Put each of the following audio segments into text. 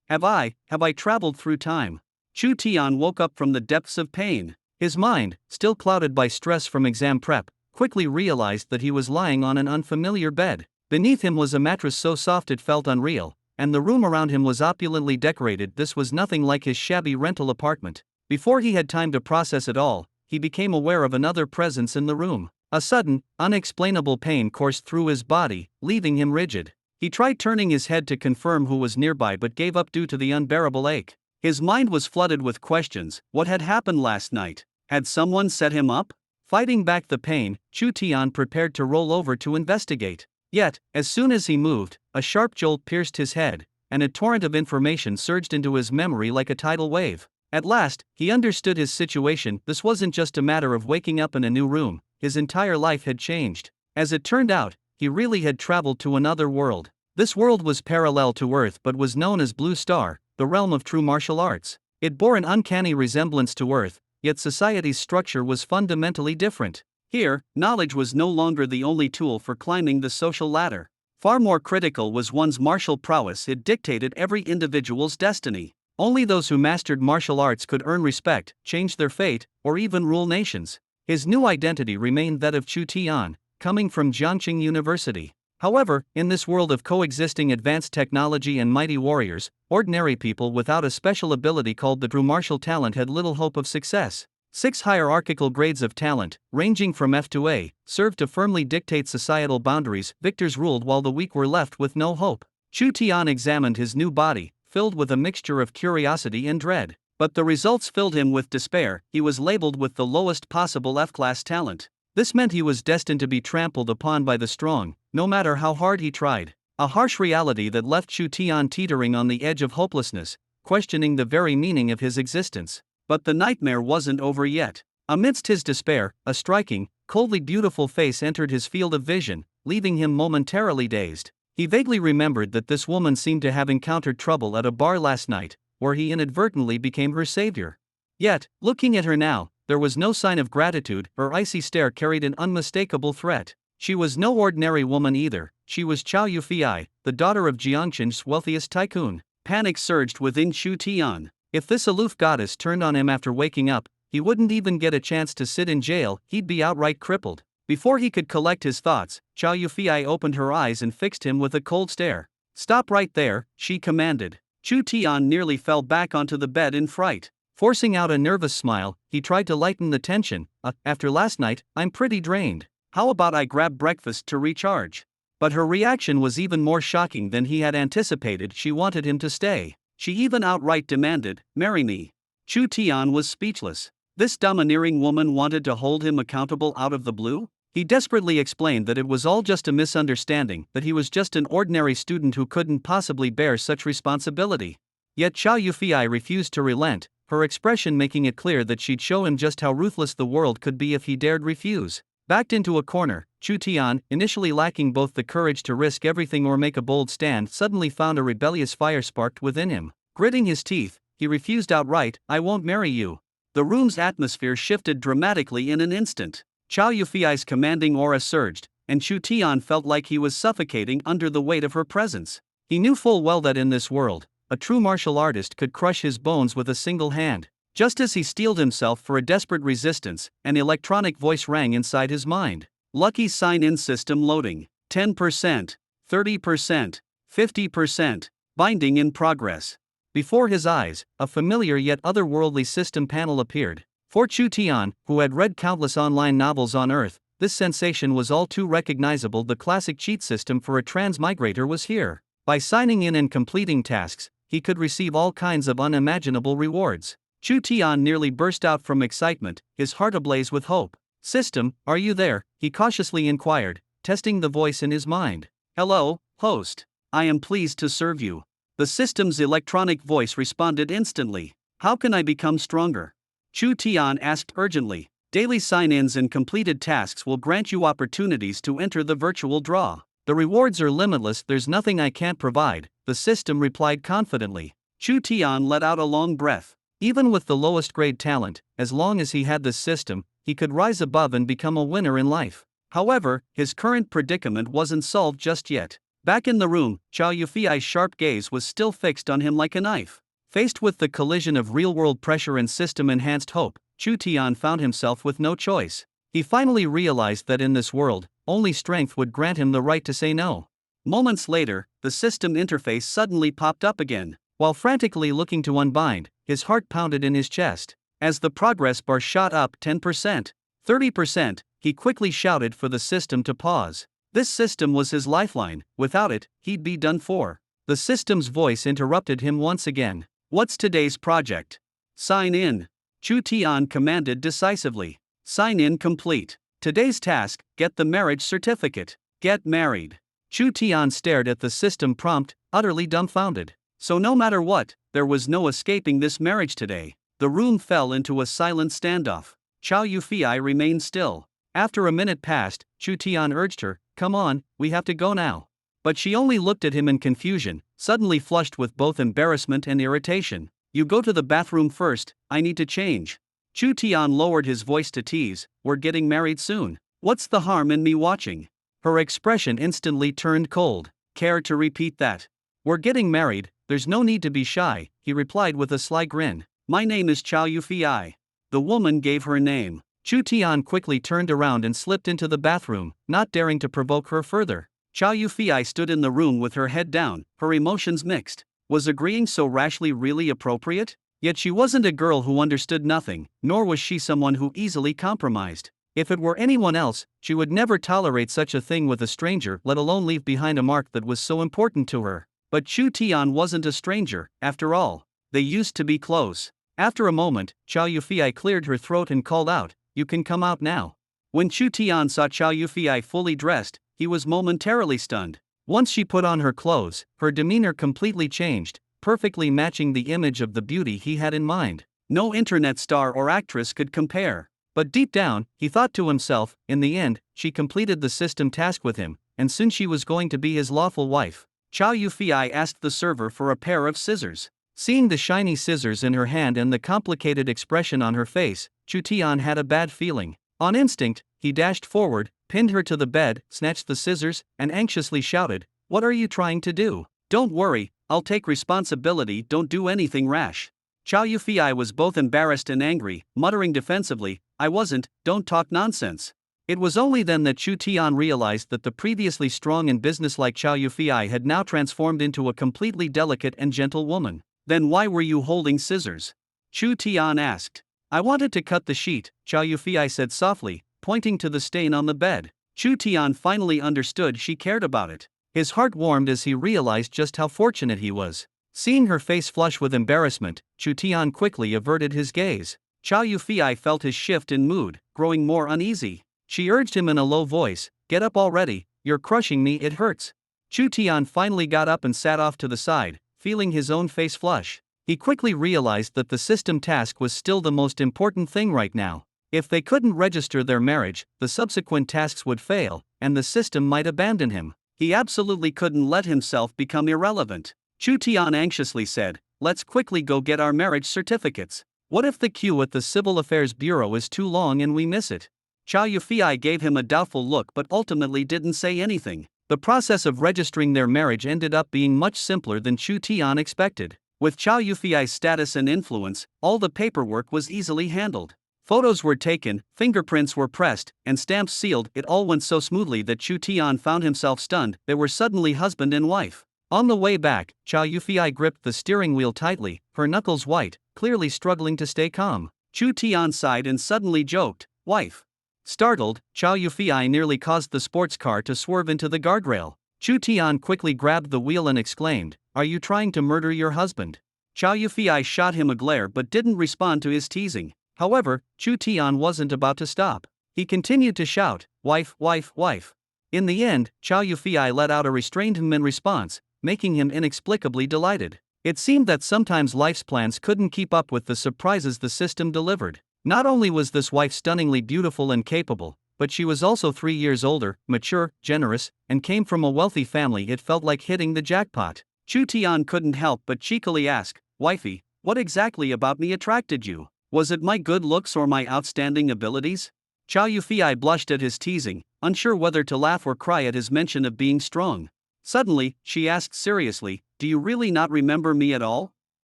Have I traveled through time? Chu Tian woke up from the depths of pain. His mind, still clouded by stress from exam prep, quickly realized that he was lying on an unfamiliar bed. Beneath him was a mattress so soft it felt unreal, and the room around him was opulently decorated. This was nothing like his shabby rental apartment. Before he had time to process it all, he became aware of another presence in the room. A sudden, unexplainable pain coursed through his body, leaving him rigid. He tried turning his head to confirm who was nearby but gave up due to the unbearable ache. His mind was flooded with questions. What had happened last night? Had someone set him up? Fighting back the pain, Chu Tian prepared to roll over to investigate. Yet, as soon as he moved, a sharp jolt pierced his head, and a torrent of information surged into his memory like a tidal wave. At last, he understood his situation. This wasn't just a matter of waking up in a new room, his entire life had changed. As it turned out, he really had traveled to another world. This world was parallel to Earth but was known as Blue Star, the realm of true martial arts. It bore an uncanny resemblance to Earth, yet society's structure was fundamentally different. Here, knowledge was no longer the only tool for climbing the social ladder. Far more critical was one's martial prowess. It dictated every individual's destiny. Only those who mastered martial arts could earn respect, change their fate, or even rule nations. His new identity remained that of Chu Tian, coming from Jiangqing University. However, in this world of coexisting advanced technology and mighty warriors, ordinary people without a special ability called the true martial talent had little hope of success. 6 hierarchical grades of talent, ranging from F to A, served to firmly dictate societal boundaries. Victors ruled while the weak were left with no hope. Chu Tian examined his new body, filled with a mixture of curiosity and dread. But the results filled him with despair. He was labeled with the lowest possible F-class talent. This meant he was destined to be trampled upon by the strong, no matter how hard he tried. A harsh reality that left Chu Tian teetering on the edge of hopelessness, questioning the very meaning of his existence. But the nightmare wasn't over yet. Amidst his despair, a striking, coldly beautiful face entered his field of vision, leaving him momentarily dazed. He vaguely remembered that this woman seemed to have encountered trouble at a bar last night, where he inadvertently became her savior. Yet, looking at her now, there was no sign of gratitude. Her icy stare carried an unmistakable threat. She was no ordinary woman either. She was Chao Yufei, the daughter of Jiangqing's wealthiest tycoon. Panic surged within Chu Tian. If this aloof goddess turned on him after waking up, he wouldn't even get a chance to sit in jail. He'd be outright crippled. Before he could collect his thoughts, Chao Yufei opened her eyes and fixed him with a cold stare. "Stop right there," she commanded. Chu Tian nearly fell back onto the bed in fright. Forcing out a nervous smile, he tried to lighten the tension. After last night, I'm pretty drained. How about I grab breakfast to recharge?" But her reaction was even more shocking than he had anticipated. She wanted him to stay. She even outright demanded, "Marry me." Chu Tian was speechless. This domineering woman wanted to hold him accountable out of the blue? He desperately explained that it was all just a misunderstanding, that he was just an ordinary student who couldn't possibly bear such responsibility. Yet Chao Yufei refused to relent, her expression making it clear that she'd show him just how ruthless the world could be if he dared refuse. Backed into a corner, Chu Tian, initially lacking both the courage to risk everything or make a bold stand, suddenly found a rebellious fire sparked within him. Gritting his teeth, he refused outright, "I won't marry you." The room's atmosphere shifted dramatically in an instant. Chao Yufei's commanding aura surged, and Chu Tian felt like he was suffocating under the weight of her presence. He knew full well that in this world, a true martial artist could crush his bones with a single hand. Just as he steeled himself for a desperate resistance, an electronic voice rang inside his mind. "Lucky sign-in system loading. 10%, 30%, 50%. Binding in progress." Before his eyes, a familiar yet otherworldly system panel appeared. For Chu Tian, who had read countless online novels on Earth, this sensation was all too recognizable. The classic cheat system for a transmigrator was here. By signing in and completing tasks, he could receive all kinds of unimaginable rewards. Chu Tian nearly burst out from excitement, his heart ablaze with hope. "System, are you there?" he cautiously inquired, testing the voice in his mind. "Hello, host. I am pleased to serve you." The system's electronic voice responded instantly. "How can I become stronger?" Chu Tian asked urgently. "Daily sign-ins and completed tasks will grant you opportunities to enter the virtual draw. The rewards are limitless. There's nothing I can't provide," the system replied confidently. Chu Tian let out a long breath. Even with the lowest grade talent, as long as he had this system, he could rise above and become a winner in life. However, his current predicament wasn't solved just yet. Back in the room, Chow Yufei's sharp gaze was still fixed on him like a knife. Faced with the collision of real-world pressure and system-enhanced hope, Chu Tian found himself with no choice. He finally realized that in this world, only strength would grant him the right to say no. Moments later, the system interface suddenly popped up again. While frantically looking to unbind, his heart pounded in his chest. As the progress bar shot up 10%, 30%, he quickly shouted for the system to pause. This system was his lifeline. Without it, he'd be done for. The system's voice interrupted him once again. What's today's project? Sign in. Chu Tian commanded decisively. Sign in complete. Today's task, get the marriage certificate. Get married. Chu Tian stared at the system prompt, utterly dumbfounded. So no matter what, there was no escaping this marriage today. The room fell into a silent standoff. Chow Yufei remained still. After a minute passed, Chu Tian urged her, "Come on, we have to go now." But she only looked at him in confusion, suddenly flushed with both embarrassment and irritation. "You go to the bathroom first, I need to change." Chu Tian lowered his voice to tease, "We're getting married soon. What's the harm in me watching?" Her expression instantly turned cold. "Care to repeat that?" "We're getting married, there's no need to be shy," he replied with a sly grin. "My name is Chow Yufei." The woman gave her name. Chu Tian quickly turned around and slipped into the bathroom, not daring to provoke her further. Chow Yufei stood in the room with her head down, her emotions mixed. Was agreeing so rashly really appropriate? Yet she wasn't a girl who understood nothing, nor was she someone who easily compromised. If it were anyone else, she would never tolerate such a thing with a stranger, let alone leave behind a mark that was so important to her. But Chu Tian wasn't a stranger, after all. They used to be close. After a moment, Chow Yufei cleared her throat and called out, "You can come out now." When Chu Tian saw Chow Yufei fully dressed, he was momentarily stunned. Once she put on her clothes, her demeanor completely changed, perfectly matching the image of the beauty he had in mind. No internet star or actress could compare. But deep down, he thought to himself, in the end, she completed the system task with him, and soon she was going to be his lawful wife. Chow Yufei asked the server for a pair of scissors. Seeing the shiny scissors in her hand and the complicated expression on her face, Chu Tian had a bad feeling. On instinct, he dashed forward, pinned her to the bed, snatched the scissors, and anxiously shouted, "What are you trying to do? Don't worry, I'll take responsibility, don't do anything rash." Chow Yufei was both embarrassed and angry, muttering defensively, "I wasn't, don't talk nonsense." It was only then that Chu Tian realized that the previously strong and businesslike Chow Yufei had now transformed into a completely delicate and gentle woman. "Then why were you holding scissors?" Chu Tian asked. "I wanted to cut the sheet," Chow Yufei said softly, pointing to the stain on the bed. Chu Tian finally understood she cared about it. His heart warmed as he realized just how fortunate he was. Seeing her face flush with embarrassment, Chu Tian quickly averted his gaze. Chow Yufei felt his shift in mood, growing more uneasy. She urged him in a low voice, "Get up already, you're crushing me, it hurts." Chu Tian finally got up and sat off to the side, feeling his own face flush. He quickly realized that the system task was still the most important thing right now. If they couldn't register their marriage, the subsequent tasks would fail, and the system might abandon him. He absolutely couldn't let himself become irrelevant. Chu Tian anxiously said, "Let's quickly go get our marriage certificates. What if the queue at the Civil Affairs Bureau is too long and we miss it?" Chow Yufei gave him a doubtful look but ultimately didn't say anything. The process of registering their marriage ended up being much simpler than Chu Tian expected. With Chow Yufei's status and influence, all the paperwork was easily handled. Photos were taken, fingerprints were pressed, and stamps sealed. It all went so smoothly that Chu Tian found himself stunned. They were suddenly husband and wife. On the way back, Chow Yufei gripped the steering wheel tightly, her knuckles white, clearly struggling to stay calm. Chu Tian sighed and suddenly joked, "Wife." Startled, Chow Yufei nearly caused the sports car to swerve into the guardrail. Chu Tian quickly grabbed the wheel and exclaimed, "Are you trying to murder your husband?" Chow Yufei shot him a glare but didn't respond to his teasing. However, Chu Tian wasn't about to stop. He continued to shout, "Wife, wife, wife." In the end, Chow Yufei let out a restrained hum in response, making him inexplicably delighted. It seemed that sometimes life's plans couldn't keep up with the surprises the system delivered. Not only was this wife stunningly beautiful and capable, but she was also 3 years older, mature, generous, and came from a wealthy family. It felt like hitting the jackpot. Chu Tian couldn't help but cheekily ask, "Wifey, what exactly about me attracted you? Was it my good looks or my outstanding abilities?" Chow Yufei blushed at his teasing, unsure whether to laugh or cry at his mention of being strong. Suddenly, she asked seriously, "Do you really not remember me at all?"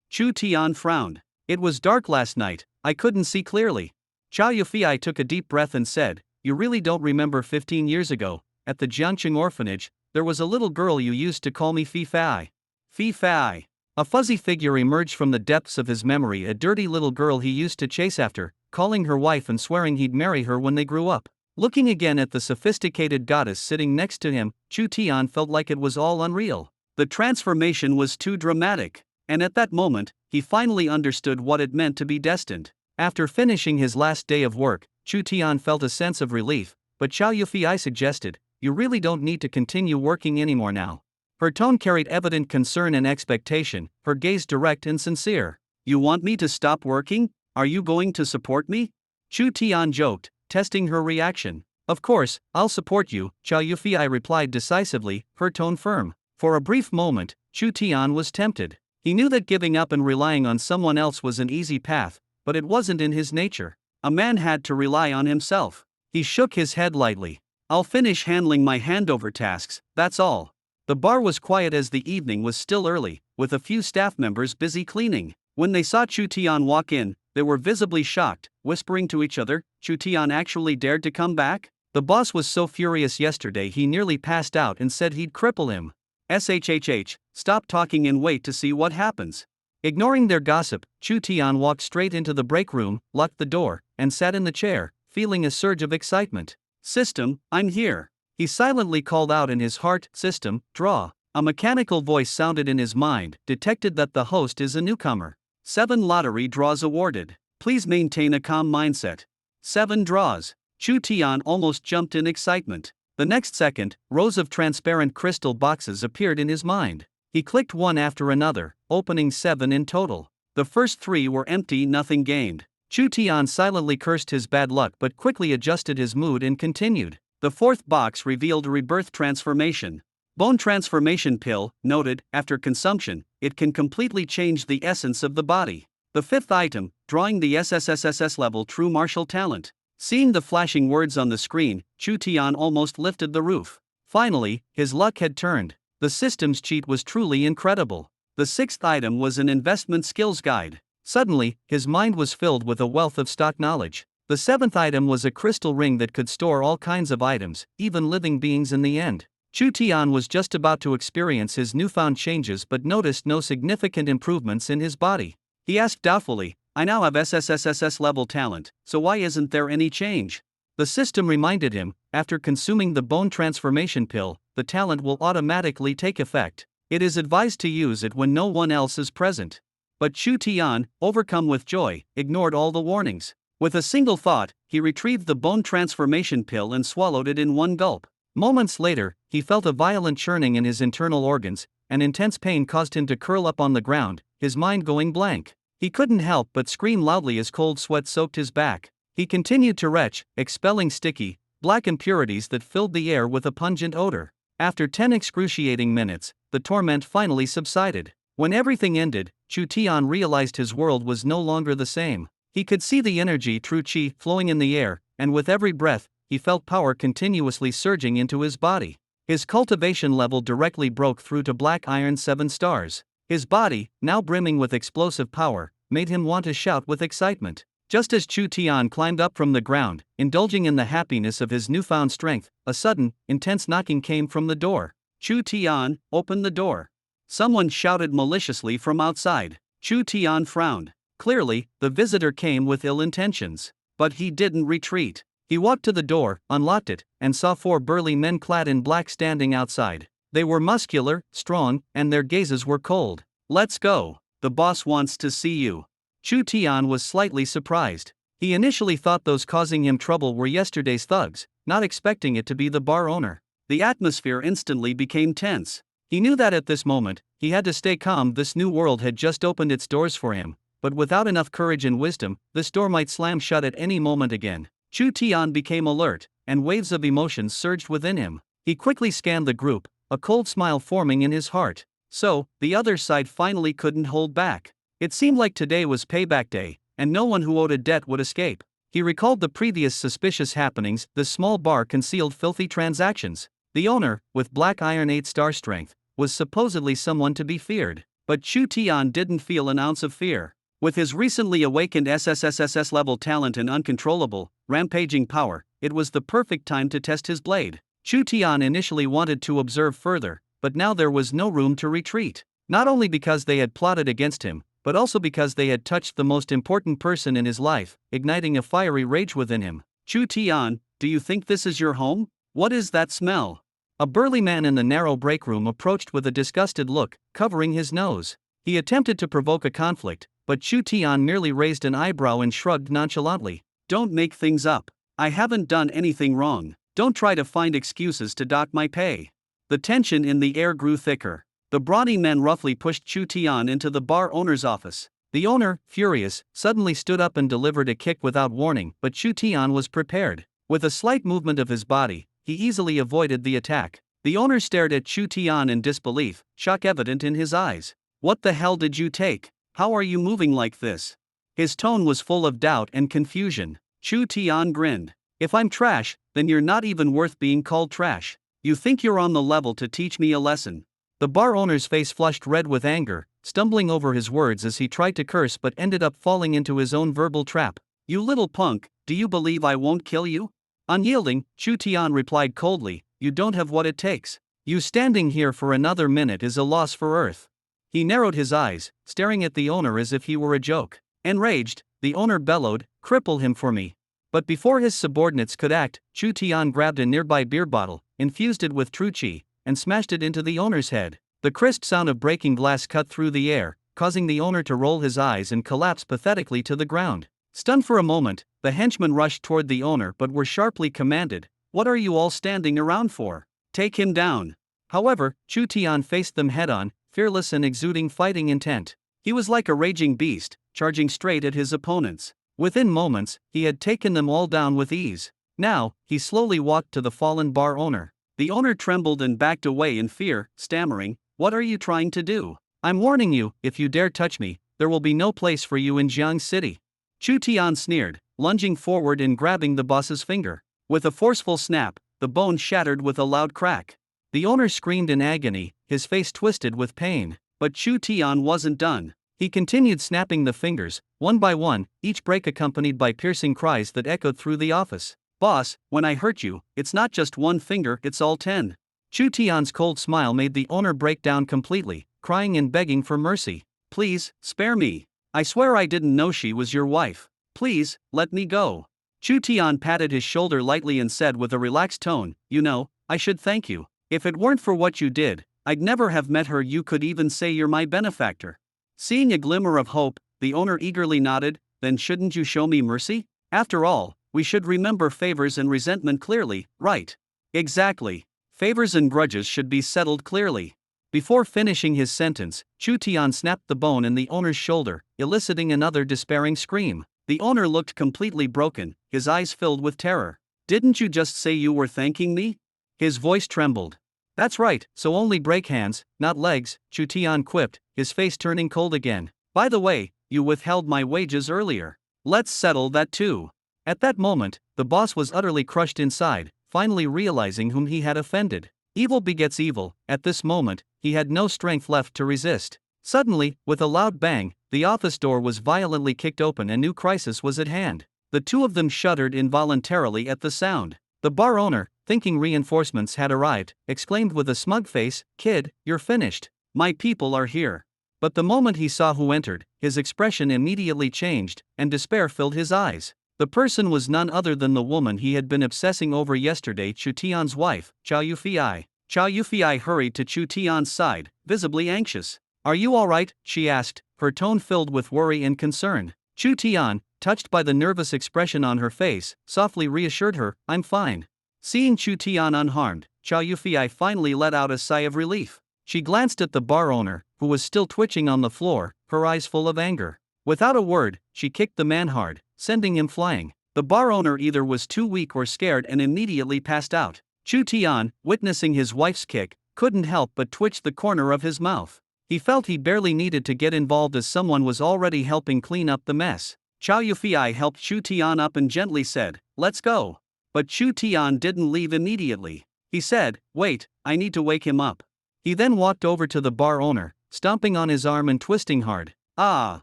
Chu Tian frowned. "It was dark last night, I couldn't see clearly." Chow Yufei took a deep breath and said, "You really don't remember 15 years ago, at the Jiangqing orphanage, there was a little girl you used to call me Fi Fai." Fi Fai. A fuzzy figure emerged from the depths of his memory, a dirty little girl he used to chase after, calling her wife and swearing he'd marry her when they grew up. Looking again at the sophisticated goddess sitting next to him, Chu Tian felt like it was all unreal. The transformation was too dramatic, and at that moment, he finally understood what it meant to be destined. After finishing his last day of work, Chu Tian felt a sense of relief, but Chow Yufei suggested, "You really don't need to continue working anymore now." Her tone carried evident concern and expectation, her gaze direct and sincere. "You want me to stop working? Are you going to support me?" Chu Tian joked, testing her reaction. "Of course, I'll support you," Chow Yufei replied decisively, her tone firm. For a brief moment, Chu Tian was tempted. He knew that giving up and relying on someone else was an easy path, but it wasn't in his nature. A man had to rely on himself. He shook his head lightly. "I'll finish handling my handover tasks, that's all." The bar was quiet as the evening was still early, with a few staff members busy cleaning. When they saw Chu Tian walk in, they were visibly shocked, whispering to each other, "Chu Tian actually dared to come back?" The boss was so furious yesterday he nearly passed out and said he'd cripple him. "SHHH, stop talking and wait to see what happens." Ignoring their gossip, Chu Tian walked straight into the break room, locked the door, and sat in the chair, feeling a surge of excitement. "System, I'm here." He silently called out in his heart, "System, draw." A mechanical voice sounded in his mind, detected that the host is a newcomer. 7 lottery draws awarded. Please maintain a calm mindset. 7 draws. Chu Tian almost jumped in excitement. The next second, rows of transparent crystal boxes appeared in his mind. He clicked one after another, opening 7 in total. The first 3 were empty, nothing gained. Chu Tian silently cursed his bad luck but quickly adjusted his mood and continued. The 4th box revealed rebirth transformation. Bone transformation pill, noted, after consumption, it can completely change the essence of the body. The 5th item, drawing the SSSSS level true martial talent. Seeing the flashing words on the screen, Chu Tian almost lifted the roof. Finally, his luck had turned. The system's cheat was truly incredible. The 6th item was an investment skills guide. Suddenly, his mind was filled with a wealth of stock knowledge. The 7th item was a crystal ring that could store all kinds of items, even living beings in the end. Chu Tian was just about to experience his newfound changes but noticed no significant improvements in his body. He asked doubtfully, "I now have SSSSS level talent, so why isn't there any change?" The system reminded him, after consuming the bone transformation pill, the talent will automatically take effect. It is advised to use it when no one else is present. But Chu Tian, overcome with joy, ignored all the warnings. With a single thought, he retrieved the bone transformation pill and swallowed it in one gulp. Moments later, he felt a violent churning in his internal organs, and intense pain caused him to curl up on the ground, his mind going blank. He couldn't help but scream loudly as cold sweat soaked his back. He continued to retch, expelling sticky, black impurities that filled the air with a pungent odor. After 10 excruciating minutes, the torment finally subsided. When everything ended, Chu Tian realized his world was no longer the same. He could see the energy true qi flowing in the air, and with every breath, he felt power continuously surging into his body. His cultivation level directly broke through to black iron 7 stars. His body, now brimming with explosive power, made him want to shout with excitement. Just as Chu Tian climbed up from the ground, indulging in the happiness of his newfound strength, a sudden, intense knocking came from the door. "Chu Tian, open the door." Someone shouted maliciously from outside. Chu Tian frowned. Clearly, the visitor came with ill intentions. But he didn't retreat. He walked to the door, unlocked it, and saw 4 burly men clad in black standing outside. They were muscular, strong, and their gazes were cold. "Let's go. The boss wants to see you." Chu Tian was slightly surprised. He initially thought those causing him trouble were yesterday's thugs, not expecting it to be the bar owner. The atmosphere instantly became tense. He knew that at this moment, he had to stay calm. This new world had just opened its doors for him, but without enough courage and wisdom, this door might slam shut at any moment again. Chu Tian became alert, and waves of emotions surged within him. He quickly scanned the group, a cold smile forming in his heart. So, the other side finally couldn't hold back. It seemed like today was payback day, and no one who owed a debt would escape. He recalled the previous suspicious happenings. The small bar concealed filthy transactions. The owner, with black iron 8-star strength, was supposedly someone to be feared. But Chu Tian didn't feel an ounce of fear. With his recently awakened SSSSS-level talent and uncontrollable, rampaging power, it was the perfect time to test his blade. Chu Tian initially wanted to observe further, but now there was no room to retreat. Not only because they had plotted against him, but also because they had touched the most important person in his life, igniting a fiery rage within him. Chu Tian, do you think this is your home? What is that smell? A burly man in the narrow break room approached with a disgusted look, covering his nose. He attempted to provoke a conflict, but Chu Tian merely raised an eyebrow and shrugged nonchalantly. Don't make things up. I haven't done anything wrong. Don't try to find excuses to dock my pay. The tension in the air grew thicker. The brawny men roughly pushed Chu Tian into the bar owner's office. The owner, furious, suddenly stood up and delivered a kick without warning, but Chu Tian was prepared. With a slight movement of his body, he easily avoided the attack. The owner stared at Chu Tian in disbelief, shock evident in his eyes. What the hell did you take? How are you moving like this? His tone was full of doubt and confusion. Chu Tian grinned. If I'm trash, then you're not even worth being called trash. You think you're on the level to teach me a lesson? The bar owner's face flushed red with anger, stumbling over his words as he tried to curse but ended up falling into his own verbal trap. You little punk, do you believe I won't kill you? Unyielding, Chu Tian replied coldly, you don't have what it takes. You standing here for another minute is a loss for Earth. He narrowed his eyes, staring at the owner as if he were a joke. Enraged, the owner bellowed, cripple him for me. But before his subordinates could act, Chu Tian grabbed a nearby beer bottle, infused it with true qi, and smashed it into the owner's head. The crisp sound of breaking glass cut through the air, causing the owner to roll his eyes and collapse pathetically to the ground. Stunned for a moment, the henchmen rushed toward the owner but were sharply commanded, what are you all standing around for? Take him down. However, Chu Tian faced them head-on, fearless and exuding fighting intent. He was like a raging beast, charging straight at his opponents. Within moments, he had taken them all down with ease. Now, he slowly walked to the fallen bar owner. The owner trembled and backed away in fear, stammering, what are you trying to do? I'm warning you, if you dare touch me, there will be no place for you in Jiang City. Chu Tian sneered, lunging forward and grabbing the boss's finger. With a forceful snap, the bone shattered with a loud crack. The owner screamed in agony, his face twisted with pain. But Chu Tian wasn't done. He continued snapping the fingers, one by one, each break accompanied by piercing cries that echoed through the office. Boss, when I hurt you, it's not just one finger, it's all 10. Chu Tian's cold smile made the owner break down completely, crying and begging for mercy. Please, spare me. I swear I didn't know she was your wife. Please, let me go. Chu Tian patted his shoulder lightly and said with a relaxed tone, you know, I should thank you. If it weren't for what you did, I'd never have met her. You could even say you're my benefactor. Seeing a glimmer of hope, the owner eagerly nodded, then shouldn't you show me mercy? After all, we should remember favors and resentment clearly, right? Exactly. Favors and grudges should be settled clearly. Before finishing his sentence, Chu Tian snapped the bone in the owner's shoulder, eliciting another despairing scream. The owner looked completely broken, his eyes filled with terror. Didn't you just say you were thanking me? His voice trembled. That's right, so only break hands, not legs, Chu Tian quipped, his face turning cold again. By the way, you withheld my wages earlier. Let's settle that too. At that moment, the boss was utterly crushed inside, finally realizing whom he had offended. Evil begets evil. At this moment, he had no strength left to resist. Suddenly, with a loud bang, the office door was violently kicked open and a new crisis was at hand. The two of them shuddered involuntarily at the sound. The bar owner, thinking reinforcements had arrived, exclaimed with a smug face, "Kid, you're finished. My people are here." But the moment he saw who entered, his expression immediately changed, and despair filled his eyes. The person was none other than the woman he had been obsessing over yesterday, Chu Tian's wife, Chow Yufei. Chow Yufei hurried to Chu Tian's side, visibly anxious. "Are you all right?" she asked, her tone filled with worry and concern. Chu Tian, touched by the nervous expression on her face, softly reassured her, "I'm fine." Seeing Chu Tian unharmed, Chow Yufei finally let out a sigh of relief. She glanced at the bar owner, who was still twitching on the floor, her eyes full of anger. Without a word, she kicked the man hard, sending him flying. The bar owner either was too weak or scared and immediately passed out. Chu Tian, witnessing his wife's kick, couldn't help but twitch the corner of his mouth. He felt he barely needed to get involved as someone was already helping clean up the mess. Chow Yufei helped Chu Tian up and gently said, "Let's go." But Chu Tian didn't leave immediately. He said, "Wait, I need to wake him up." He then walked over to the bar owner, stomping on his arm and twisting hard. Ah!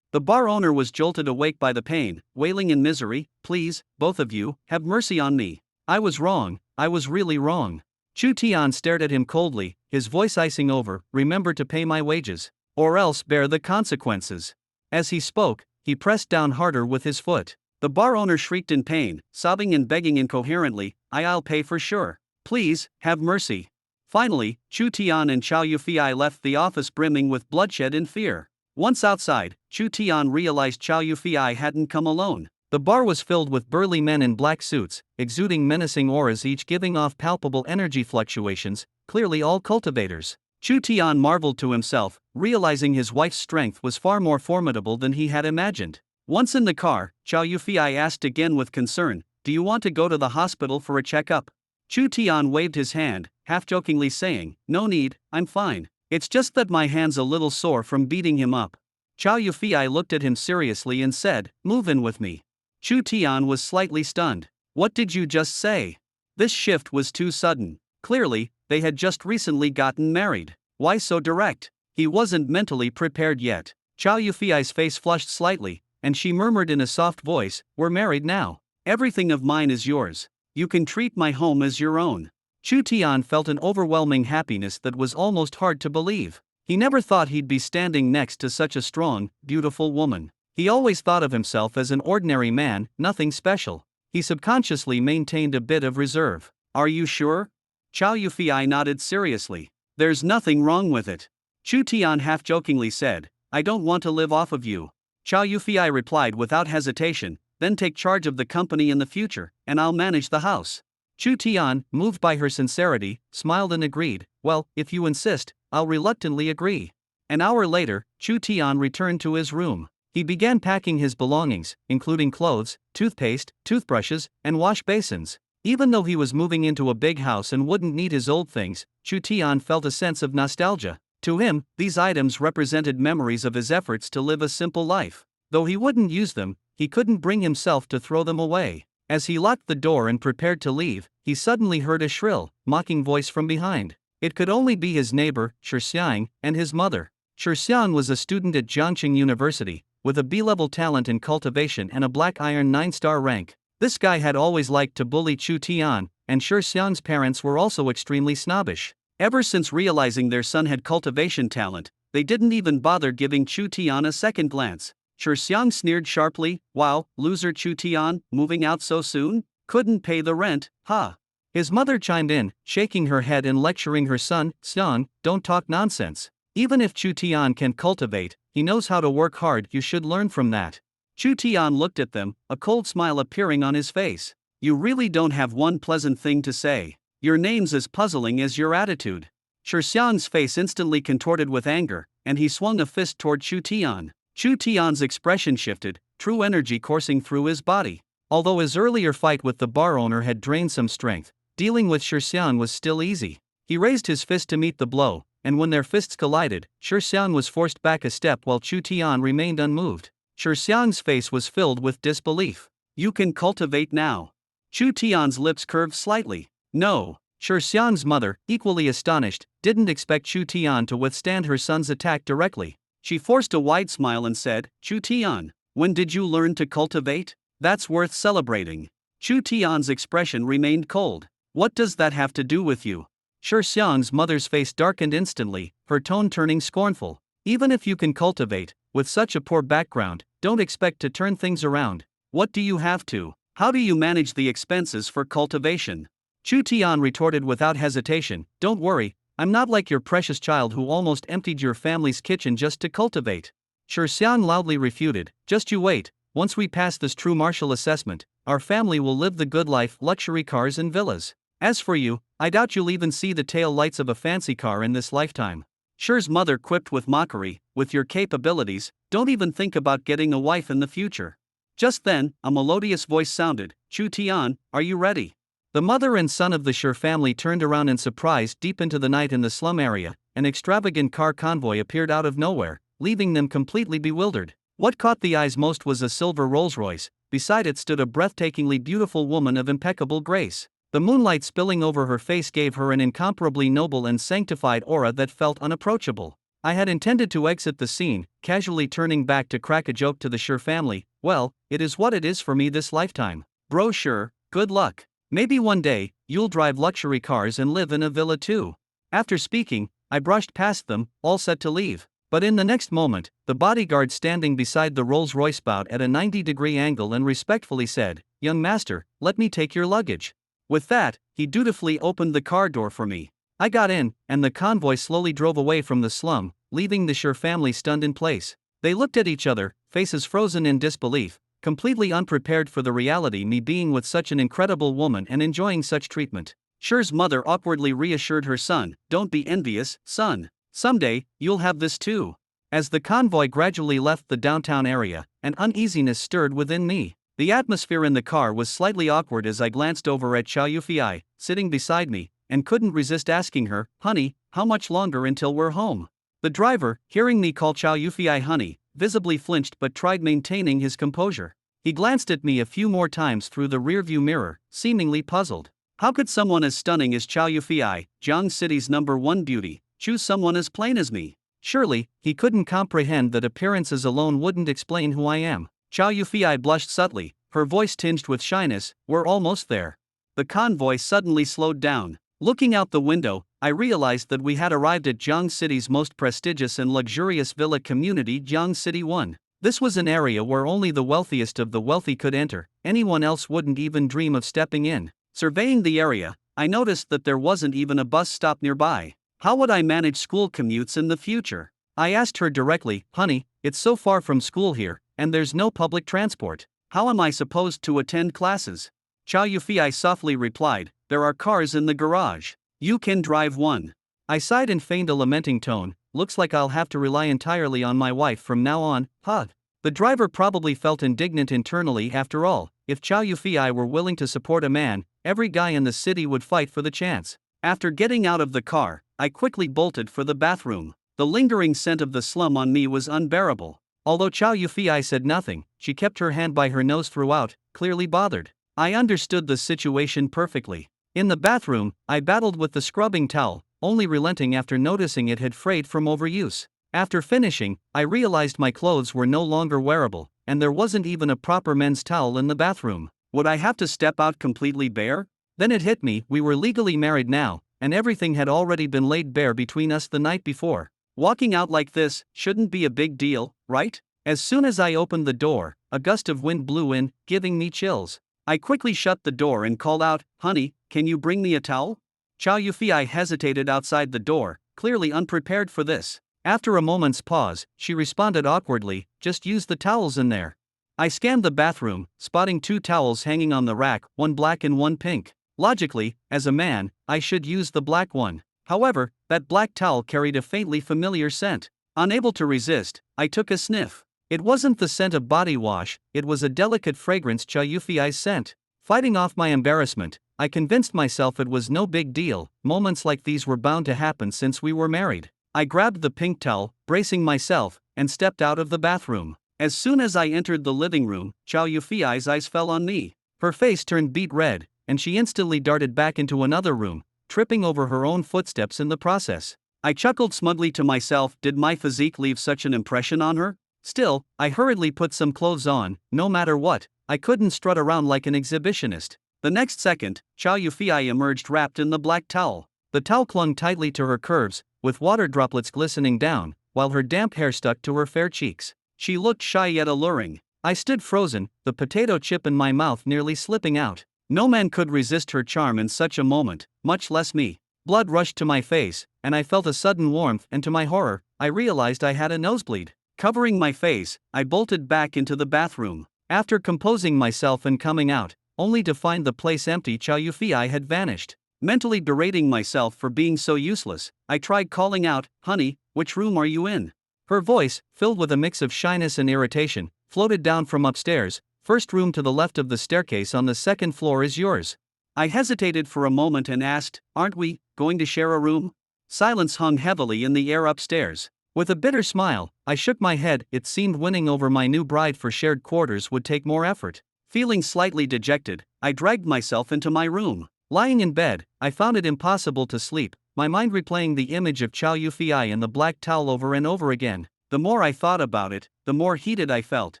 The bar owner was jolted awake by the pain, wailing in misery, "Please, both of you, have mercy on me. I was wrong, I was really wrong." Chu Tian stared at him coldly, his voice icing over, "Remember to pay my wages, or else bear the consequences." As he spoke, he pressed down harder with his foot. The bar owner shrieked in pain, sobbing and begging incoherently, "I'll pay for sure. Please, have mercy." Finally, Chu Tian and Chow Yufei left the office brimming with bloodshed and fear. Once outside, Chu Tian realized Chow Yufei hadn't come alone. The bar was filled with burly men in black suits, exuding menacing auras, each giving off palpable energy fluctuations, clearly all cultivators. Chu Tian marveled to himself, realizing his wife's strength was far more formidable than he had imagined. Once in the car, Chow Yufei asked again with concern, "Do you want to go to the hospital for a checkup?" Chu Tian waved his hand, half-jokingly saying, "No need, I'm fine. It's just that my hand's a little sore from beating him up." Chow Yufei looked at him seriously and said, "Move in with me." Chu Tian was slightly stunned. "What did you just say?" This shift was too sudden. Clearly, they had just recently gotten married. Why so direct? He wasn't mentally prepared yet. Chow Yufei's face flushed slightly, and she murmured in a soft voice, "We're married now. Everything of mine is yours. You can treat my home as your own." Chu Tian felt an overwhelming happiness that was almost hard to believe. He never thought he'd be standing next to such a strong, beautiful woman. He always thought of himself as an ordinary man, nothing special. He subconsciously maintained a bit of reserve. "Are you sure?" Chow Yufei nodded seriously. "There's nothing wrong with it." Chu Tian half-jokingly said, "I don't want to live off of you." Chow Yufei replied without hesitation, "Then take charge of the company in the future, and I'll manage the house." Chu Tian, moved by her sincerity, smiled and agreed, "Well, if you insist, I'll reluctantly agree." An hour later, Chu Tian returned to his room. He began packing his belongings, including clothes, toothpaste, toothbrushes, and wash basins. Even though he was moving into a big house and wouldn't need his old things, Chu Tian felt a sense of nostalgia. To him, these items represented memories of his efforts to live a simple life. Though he wouldn't use them, he couldn't bring himself to throw them away. As he locked the door and prepared to leave, he suddenly heard a shrill, mocking voice from behind. It could only be his neighbor, Xiang, and his mother. Xiang was a student at Jiangqing University, with a B-level talent in cultivation and a black iron 9-star rank. This guy had always liked to bully Chu Tian, and Xiang's parents were also extremely snobbish. Ever since realizing their son had cultivation talent, they didn't even bother giving Chu Tian a second glance. Xiang sneered sharply, "Wow, loser Chu Tian, moving out so soon? Couldn't pay the rent, huh?" His mother chimed in, shaking her head and lecturing her son, "Xiang, don't talk nonsense. Even if Chu Tian can cultivate, he knows how to work hard, you should learn from that." Chu Tian looked at them, a cold smile appearing on his face. "You really don't have one pleasant thing to say. Your name's as puzzling as your attitude." Xiang's face instantly contorted with anger, and he swung a fist toward Chu Tian. Chu Tian's expression shifted, true energy coursing through his body. Although his earlier fight with the bar owner had drained some strength, dealing with Xiang was still easy. He raised his fist to meet the blow, and when their fists collided, Xiang was forced back a step while Chu Tian remained unmoved. Xiang's face was filled with disbelief. "You can cultivate now?" Chu Tian's lips curved slightly. "No." Xiang's mother, equally astonished, didn't expect Chu Tian to withstand her son's attack directly. She forced a wide smile and said, "Chu Tian, when did you learn to cultivate? That's worth celebrating." Chu Tian's expression remained cold. "What does that have to do with you?" Xiang's mother's face darkened instantly, her tone turning scornful. "Even if you can cultivate, with such a poor background, don't expect to turn things around. What do you have to? How do you manage the expenses for cultivation?" Chu Tian retorted without hesitation, "Don't worry, I'm not like your precious child who almost emptied your family's kitchen just to cultivate." Xiang loudly refuted, "Just you wait, once we pass this true martial assessment, our family will live the good life, luxury cars and villas. As for you, I doubt you'll even see the tail lights of a fancy car in this lifetime." Xi's mother quipped with mockery, "With your capabilities, don't even think about getting a wife in the future." Just then, a melodious voice sounded, "Chu Tian, are you ready?" The mother and son of the Shi family turned around in surprise. Deep into the night in the slum area, an extravagant car convoy appeared out of nowhere, leaving them completely bewildered. What caught the eyes most was a silver Rolls-Royce. Beside it stood a breathtakingly beautiful woman of impeccable grace. The moonlight spilling over her face gave her an incomparably noble and sanctified aura that felt unapproachable. I had intended to exit the scene, casually turning back to crack a joke to the Sure family. Well, it is what it is for me this lifetime. Bro Sure, good luck. Maybe one day, you'll drive luxury cars and live in a villa too. After speaking, I brushed past them, all set to leave. But in the next moment, the bodyguard standing beside the Rolls-Royce bowed at a 90-degree angle and respectfully said, "Young master, let me take your luggage." With that, he dutifully opened the car door for me. I got in, and the convoy slowly drove away from the slum, leaving the Sure family stunned in place. They looked at each other, faces frozen in disbelief, completely unprepared for the reality me being with such an incredible woman and enjoying such treatment. Sure's mother awkwardly reassured her son, "Don't be envious, son. Someday, you'll have this too." As the convoy gradually left the downtown area, an uneasiness stirred within me. The atmosphere in the car was slightly awkward as I glanced over at Chow Yufei, sitting beside me, and couldn't resist asking her, "Honey, how much longer until we're home?" The driver, hearing me call Chow Yufei honey, visibly flinched but tried maintaining his composure. He glanced at me a few more times through the rearview mirror, seemingly puzzled. How could someone as stunning as Chow Yufei, Jiang City's #1 beauty, choose someone as plain as me? Surely, he couldn't comprehend that appearances alone wouldn't explain who I am. Chow Yufei blushed subtly, her voice tinged with shyness. "We're almost there." The convoy suddenly slowed down. Looking out the window, I realized that we had arrived at Jiang City's most prestigious and luxurious villa community, Jiang City 1. This was an area where only the wealthiest of the wealthy could enter, anyone else wouldn't even dream of stepping in. Surveying the area, I noticed that there wasn't even a bus stop nearby. How would I manage school commutes in the future? I asked her directly, "Honey, it's so far from school here, and there's no public transport. How am I supposed to attend classes?" Chow Yufei softly replied, "There are cars in the garage. You can drive one." I sighed and feigned a lamenting tone. "Looks like I'll have to rely entirely on my wife from now on, huh?" The driver probably felt indignant internally. After all, if Chow Yufei were willing to support a man, every guy in the city would fight for the chance. After getting out of the car, I quickly bolted for the bathroom. The lingering scent of the slum on me was unbearable. Although Chow Yufei said nothing, she kept her hand by her nose throughout, clearly bothered. I understood the situation perfectly. In the bathroom, I battled with the scrubbing towel, only relenting after noticing it had frayed from overuse. After finishing, I realized my clothes were no longer wearable, and there wasn't even a proper men's towel in the bathroom. Would I have to step out completely bare? Then it hit me, we were legally married now, and everything had already been laid bare between us the night before. Walking out like this shouldn't be a big deal, right? As soon as I opened the door, a gust of wind blew in, giving me chills. I quickly shut the door and called out, "Honey, can you bring me a towel?" Chow Yufei hesitated outside the door, clearly unprepared for this. After a moment's pause, she responded awkwardly, "Just use the towels in there." I scanned the bathroom, spotting 2 towels hanging on the rack, one black and one pink. Logically, as a man, I should use the black one. However, that black towel carried a faintly familiar scent. Unable to resist, I took a sniff. It wasn't the scent of body wash, it was a delicate fragrance Chow Yufei's scent. Fighting off my embarrassment, I convinced myself it was no big deal. Moments like these were bound to happen since we were married. I grabbed the pink towel, bracing myself, and stepped out of the bathroom. As soon as I entered the living room, Chow Yufei's eyes fell on me. Her face turned beet red, and she instantly darted back into another room, tripping over her own footsteps in the process. I chuckled smugly to myself, did my physique leave such an impression on her? Still, I hurriedly put some clothes on. No matter what, I couldn't strut around like an exhibitionist. The next second, Chow Yufei emerged wrapped in the black towel. The towel clung tightly to her curves, with water droplets glistening down, while her damp hair stuck to her fair cheeks. She looked shy yet alluring. I stood frozen, the potato chip in my mouth nearly slipping out. No man could resist her charm in such a moment, much less me. Blood rushed to my face, and I felt a sudden warmth, and to my horror, I realized I had a nosebleed. Covering my face, I bolted back into the bathroom. After composing myself and coming out, only to find the place empty, Chow Yufei had vanished. Mentally berating myself for being so useless, I tried calling out, "Honey, which room are you in?" Her voice, filled with a mix of shyness and irritation, floated down from upstairs. "First room to the left of the staircase on the second floor is yours." I hesitated for a moment and asked, "Aren't we going to share a room?" Silence hung heavily in the air upstairs. With a bitter smile, I shook my head. It seemed winning over my new bride for shared quarters would take more effort. Feeling slightly dejected, I dragged myself into my room. Lying in bed, I found it impossible to sleep, my mind replaying the image of Chow Yufei and the black towel over and over again. The more I thought about it, the more heated I felt.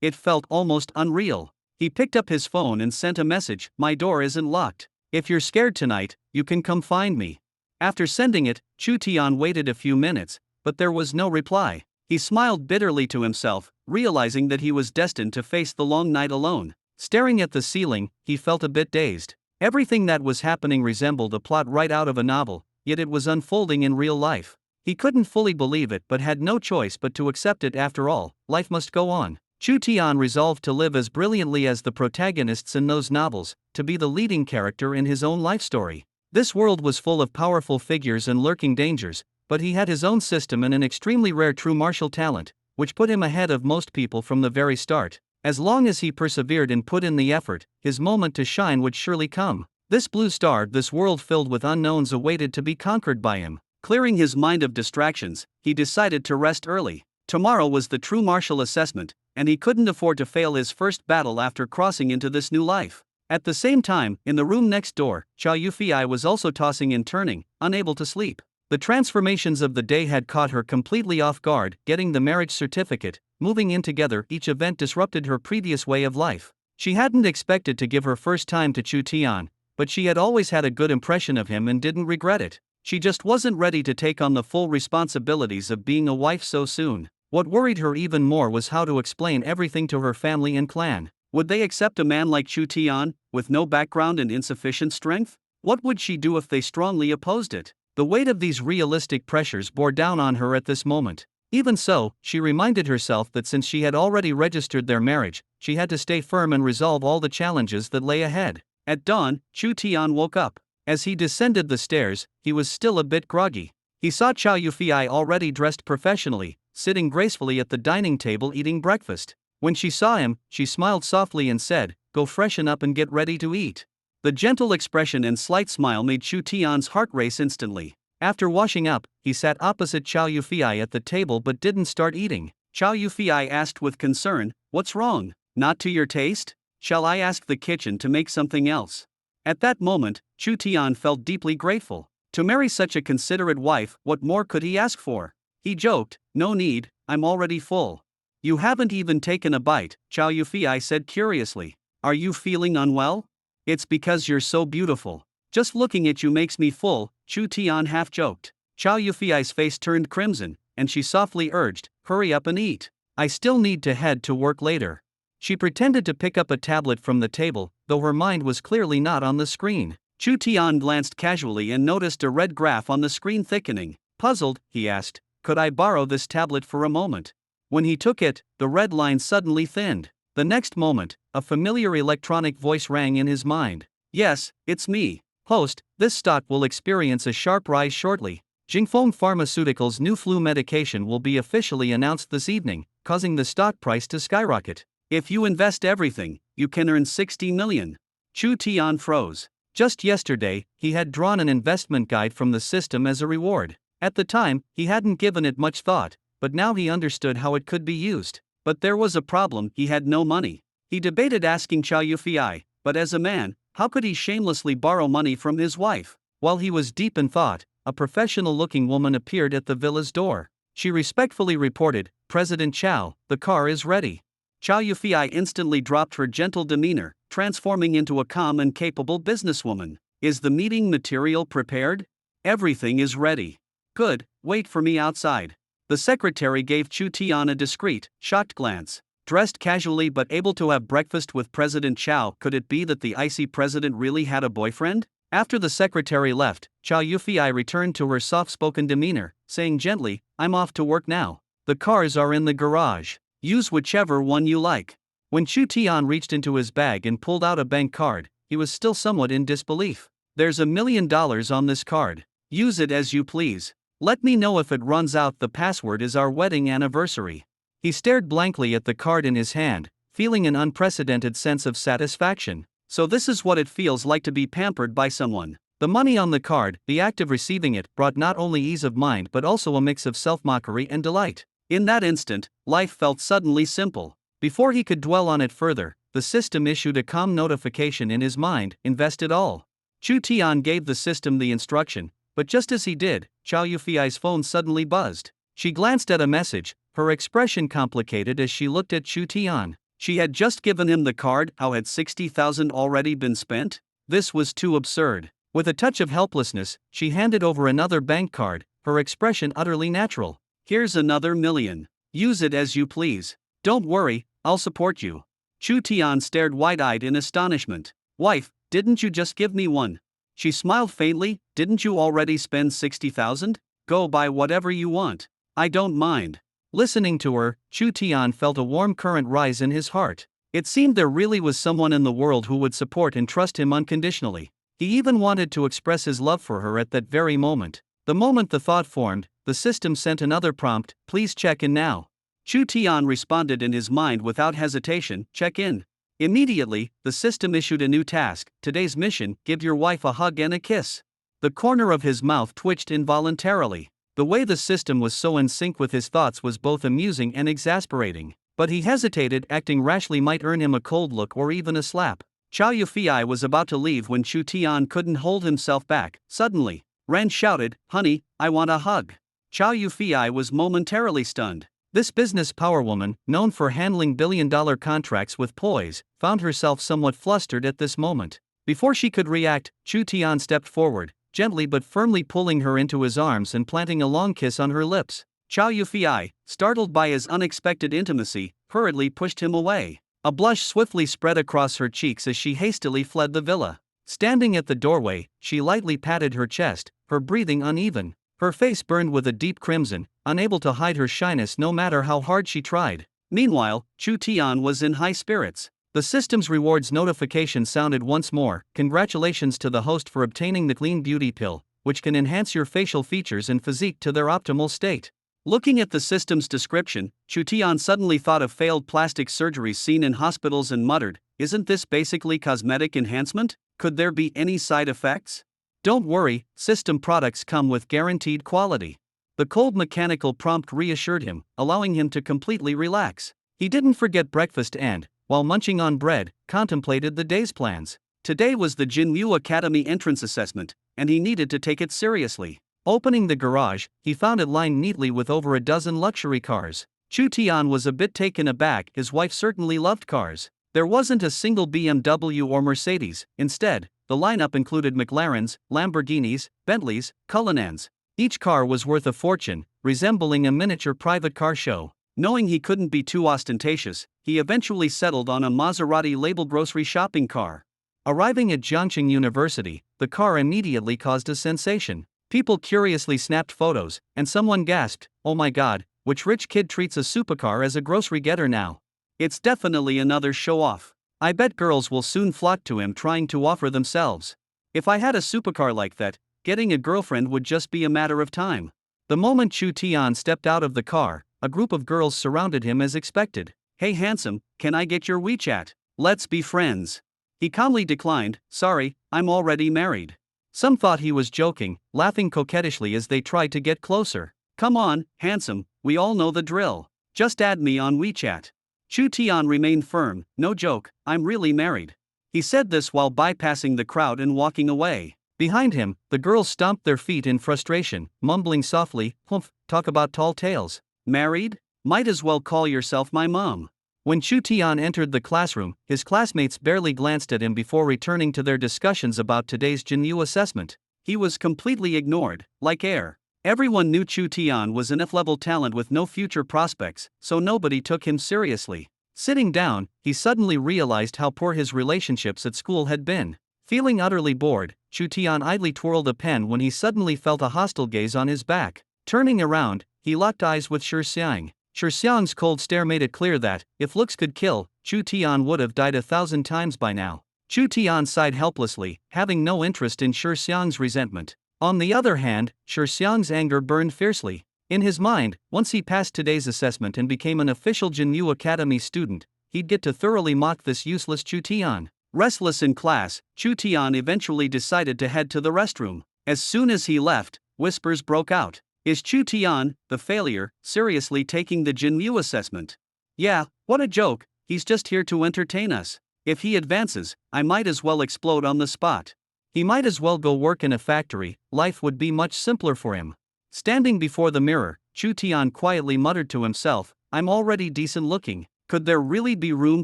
It felt almost unreal. He picked up his phone and sent a message, "My door isn't locked. If you're scared tonight, you can come find me." After sending it, Chu Tian waited a few minutes, but there was no reply. He smiled bitterly to himself, realizing that he was destined to face the long night alone. Staring at the ceiling, he felt a bit dazed. Everything that was happening resembled a plot right out of a novel, yet it was unfolding in real life. He couldn't fully believe it but had no choice but to accept it. After all, life must go on. Chu Tian resolved to live as brilliantly as the protagonists in those novels, to be the leading character in his own life story. This world was full of powerful figures and lurking dangers, but he had his own system and an extremely rare true martial talent, which put him ahead of most people from the very start. As long as he persevered and put in the effort, his moment to shine would surely come. This blue star, this world filled with unknowns, awaited to be conquered by him. Clearing his mind of distractions, he decided to rest early. Tomorrow was the true martial assessment, and he couldn't afford to fail his first battle after crossing into this new life. At the same time, in the room next door, Chow Yufei was also tossing and turning, unable to sleep. The transformations of the day had caught her completely off guard. Getting the marriage certificate, moving in together, each event disrupted her previous way of life. She hadn't expected to give her first time to Chu Tian, but she had always had a good impression of him and didn't regret it. She just wasn't ready to take on the full responsibilities of being a wife so soon. What worried her even more was how to explain everything to her family and clan. Would they accept a man like Chu Tian, with no background and insufficient strength? What would she do if they strongly opposed it? The weight of these realistic pressures bore down on her at this moment. Even so, she reminded herself that since she had already registered their marriage, she had to stay firm and resolve all the challenges that lay ahead. At dawn, Chu Tian woke up. As he descended the stairs, he was still a bit groggy. He saw Chow Yufei already dressed professionally, sitting gracefully at the dining table eating breakfast. When she saw him, she smiled softly and said, "Go freshen up and get ready to eat." The gentle expression and slight smile made Chu Tian's heart race instantly. After washing up, he sat opposite Chow Yufei at the table but didn't start eating. Chow Yufei asked with concern, "What's wrong? Not to your taste? Shall I ask the kitchen to make something else?" At that moment, Chu Tian felt deeply grateful. To marry such a considerate wife, what more could he ask for? He joked, "No need, I'm already full." "You haven't even taken a bite," Chow Yufei said curiously. "Are you feeling unwell?" "It's because you're so beautiful. Just looking at you makes me full," Chu Tian half joked. Chow Yufei's face turned crimson, and she softly urged, "Hurry up and eat. I still need to head to work later." She pretended to pick up a tablet from the table, though her mind was clearly not on the screen. Chu Tian glanced casually and noticed a red graph on the screen thickening. Puzzled, he asked, "Could I borrow this tablet for a moment?" When he took it, the red line suddenly thinned. The next moment, a familiar electronic voice rang in his mind. "Yes, it's me. Host, this stock will experience a sharp rise shortly. Jingfeng Pharmaceuticals' new flu medication will be officially announced this evening, causing the stock price to skyrocket. If you invest everything, you can earn 60 million. Chu Tian froze. Just yesterday, he had drawn an investment guide from the system as a reward. At the time, he hadn't given it much thought, but now he understood how it could be used. But there was a problem: he had no money. He debated asking Chow Yufei, but as a man, how could he shamelessly borrow money from his wife? While he was deep in thought, a professional-looking woman appeared at the villa's door. She respectfully reported, "President Chow, the car is ready." Chow Yufei instantly dropped her gentle demeanor, transforming into a calm and capable businesswoman. "Is the meeting material prepared?" "Everything is ready." "Good, wait for me outside." The secretary gave Chu Tian a discreet, shocked glance. Dressed casually but able to have breakfast with President Chow, could it be that the icy president really had a boyfriend? After the secretary left, Chow Yufei returned to her soft-spoken demeanor, saying gently, "I'm off to work now. The cars are in the garage. Use whichever one you like." When Chu Tian reached into his bag and pulled out a bank card, he was still somewhat in disbelief. "There's $1 million on this card. Use it as you please. Let me know if it runs out. The password is our wedding anniversary." He stared blankly at the card in his hand, feeling an unprecedented sense of satisfaction. So this is what it feels like to be pampered by someone. The money on the card, the act of receiving it, brought not only ease of mind but also a mix of self-mockery and delight. In that instant, life felt suddenly simple. Before he could dwell on it further, the system issued a calm notification in his mind: "Invest it all." Chu Tian gave the system the instruction, but just as he did, Chow Yufi's phone suddenly buzzed. She glanced at a message, her expression complicated as she looked at Chu Tian. She had just given him the card, how had 60,000 already been spent? This was too absurd. With a touch of helplessness, she handed over another bank card, her expression utterly natural. Here's another million. Use it as you please. Don't worry, I'll support you. Chu Tian stared wide-eyed in astonishment. Wife, didn't you just give me one? She smiled faintly. Didn't you already spend 60,000? Go buy whatever you want. I don't mind. Listening to her, Chu Tian felt a warm current rise in his heart. It seemed there really was someone in the world who would support and trust him unconditionally. He even wanted to express his love for her at that very moment. The moment the thought formed, the system sent another prompt, please check in now. Chu Tian responded in his mind without hesitation, check in. Immediately, the system issued a new task, today's mission, give your wife a hug and a kiss. The corner of his mouth twitched involuntarily. The way the system was so in sync with his thoughts was both amusing and exasperating. But he hesitated, acting rashly might earn him a cold look or even a slap. Chow Yufi was about to leave when Chu Tian couldn't hold himself back. Suddenly, Ren shouted, honey, I want a hug. Chow Yufi was momentarily stunned. This business powerwoman, known for handling billion-dollar contracts with poise, found herself somewhat flustered at this moment. Before she could react, Chu Tian stepped forward, gently but firmly pulling her into his arms and planting a long kiss on her lips. Chow Yufi, startled by his unexpected intimacy, hurriedly pushed him away. A blush swiftly spread across her cheeks as she hastily fled the villa. Standing at the doorway, she lightly patted her chest, her breathing uneven. Her face burned with a deep crimson, unable to hide her shyness no matter how hard she tried. Meanwhile, Chu Tian was in high spirits. The system's rewards notification sounded once more. Congratulations to the host for obtaining the Clean Beauty Pill, which can enhance your facial features and physique to their optimal state. Looking at the system's description, Chu Tian suddenly thought of failed plastic surgeries seen in hospitals and muttered, isn't this basically cosmetic enhancement? Could there be any side effects? Don't worry, system products come with guaranteed quality. The cold mechanical prompt reassured him, allowing him to completely relax. He didn't forget breakfast and, while munching on bread, contemplated the day's plans. Today was the Jinyu Academy entrance assessment, and he needed to take it seriously. Opening the garage, he found it lined neatly with over a dozen luxury cars. Chu Tian was a bit taken aback, his wife certainly loved cars. There wasn't a single BMW or Mercedes. Instead, the lineup included McLarens, Lamborghinis, Bentleys, Cullinans. Each car was worth a fortune, resembling a miniature private car show. Knowing he couldn't be too ostentatious, he eventually settled on a Maserati-labeled grocery shopping car. Arriving at Jiangxing University, the car immediately caused a sensation. People curiously snapped photos, and someone gasped, oh my god, which rich kid treats a supercar as a grocery getter now? It's definitely another show-off. I bet girls will soon flock to him trying to offer themselves. If I had a supercar like that, getting a girlfriend would just be a matter of time. The moment Chu Tian stepped out of the car, a group of girls surrounded him as expected. Hey handsome, can I get your WeChat? Let's be friends. He calmly declined, sorry, I'm already married. Some thought he was joking, laughing coquettishly as they tried to get closer. Come on, handsome, we all know the drill. Just add me on WeChat. Chu Tian remained firm, no joke, I'm really married. He said this while bypassing the crowd and walking away. Behind him, the girls stomped their feet in frustration, mumbling softly, humph, talk about tall tales. Married? Might as well call yourself my mom. When Chu Tian entered the classroom, his classmates barely glanced at him before returning to their discussions about today's Jinyu assessment. He was completely ignored, like air. Everyone knew Chu Tian was an F-level talent with no future prospects, so nobody took him seriously. Sitting down, he suddenly realized how poor his relationships at school had been. Feeling utterly bored, Chu Tian idly twirled a pen when he suddenly felt a hostile gaze on his back. Turning around, he locked eyes with Shi Xiang. Shi Xiang's cold stare made it clear that, if looks could kill, Chu Tian would have died 1,000 times by now. Chu Tian sighed helplessly, having no interest in Shi Xiang's resentment. On the other hand, Shi Xiang's anger burned fiercely. In his mind, once he passed today's assessment and became an official Jinyu Academy student, he'd get to thoroughly mock this useless Chu Tian. Restless in class, Chu Tian eventually decided to head to the restroom. As soon as he left, whispers broke out. Is Chu Tian, the failure, seriously taking the Jinyu assessment? Yeah, what a joke, he's just here to entertain us. If he advances, I might as well explode on the spot. He might as well go work in a factory, life would be much simpler for him. Standing before the mirror, Chu Tian quietly muttered to himself, I'm already decent looking, could there really be room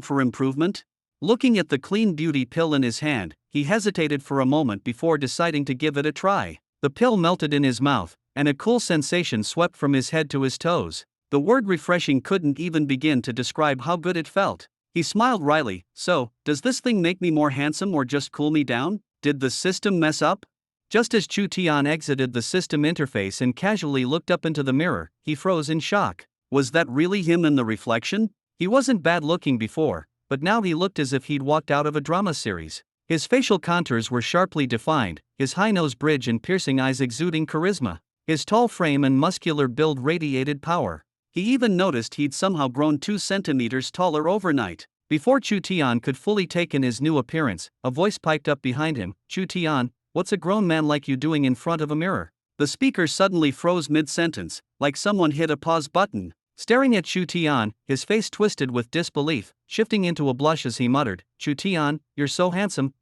for improvement? Looking at the clean beauty pill in his hand, he hesitated for a moment before deciding to give it a try. The pill melted in his mouth, and a cool sensation swept from his head to his toes. The word refreshing couldn't even begin to describe how good it felt. He smiled wryly, so, does this thing make me more handsome or just cool me down? Did the system mess up? Just as Chu Tian exited the system interface and casually looked up into the mirror, he froze in shock. Was that really him in the reflection? He wasn't bad looking before, but now he looked as if he'd walked out of a drama series. His facial contours were sharply defined, his high nose bridge and piercing eyes exuding charisma. His tall frame and muscular build radiated power. He even noticed he'd somehow grown 2 centimeters taller overnight. Before Chu Tian could fully take in his new appearance, a voice piped up behind him, Chu Tian, what's a grown man like you doing in front of a mirror? The speaker suddenly froze mid-sentence, like someone hit a pause button. Staring at Chu Tian, his face twisted with disbelief, shifting into a blush as he muttered, Chu Tian, you're so handsome,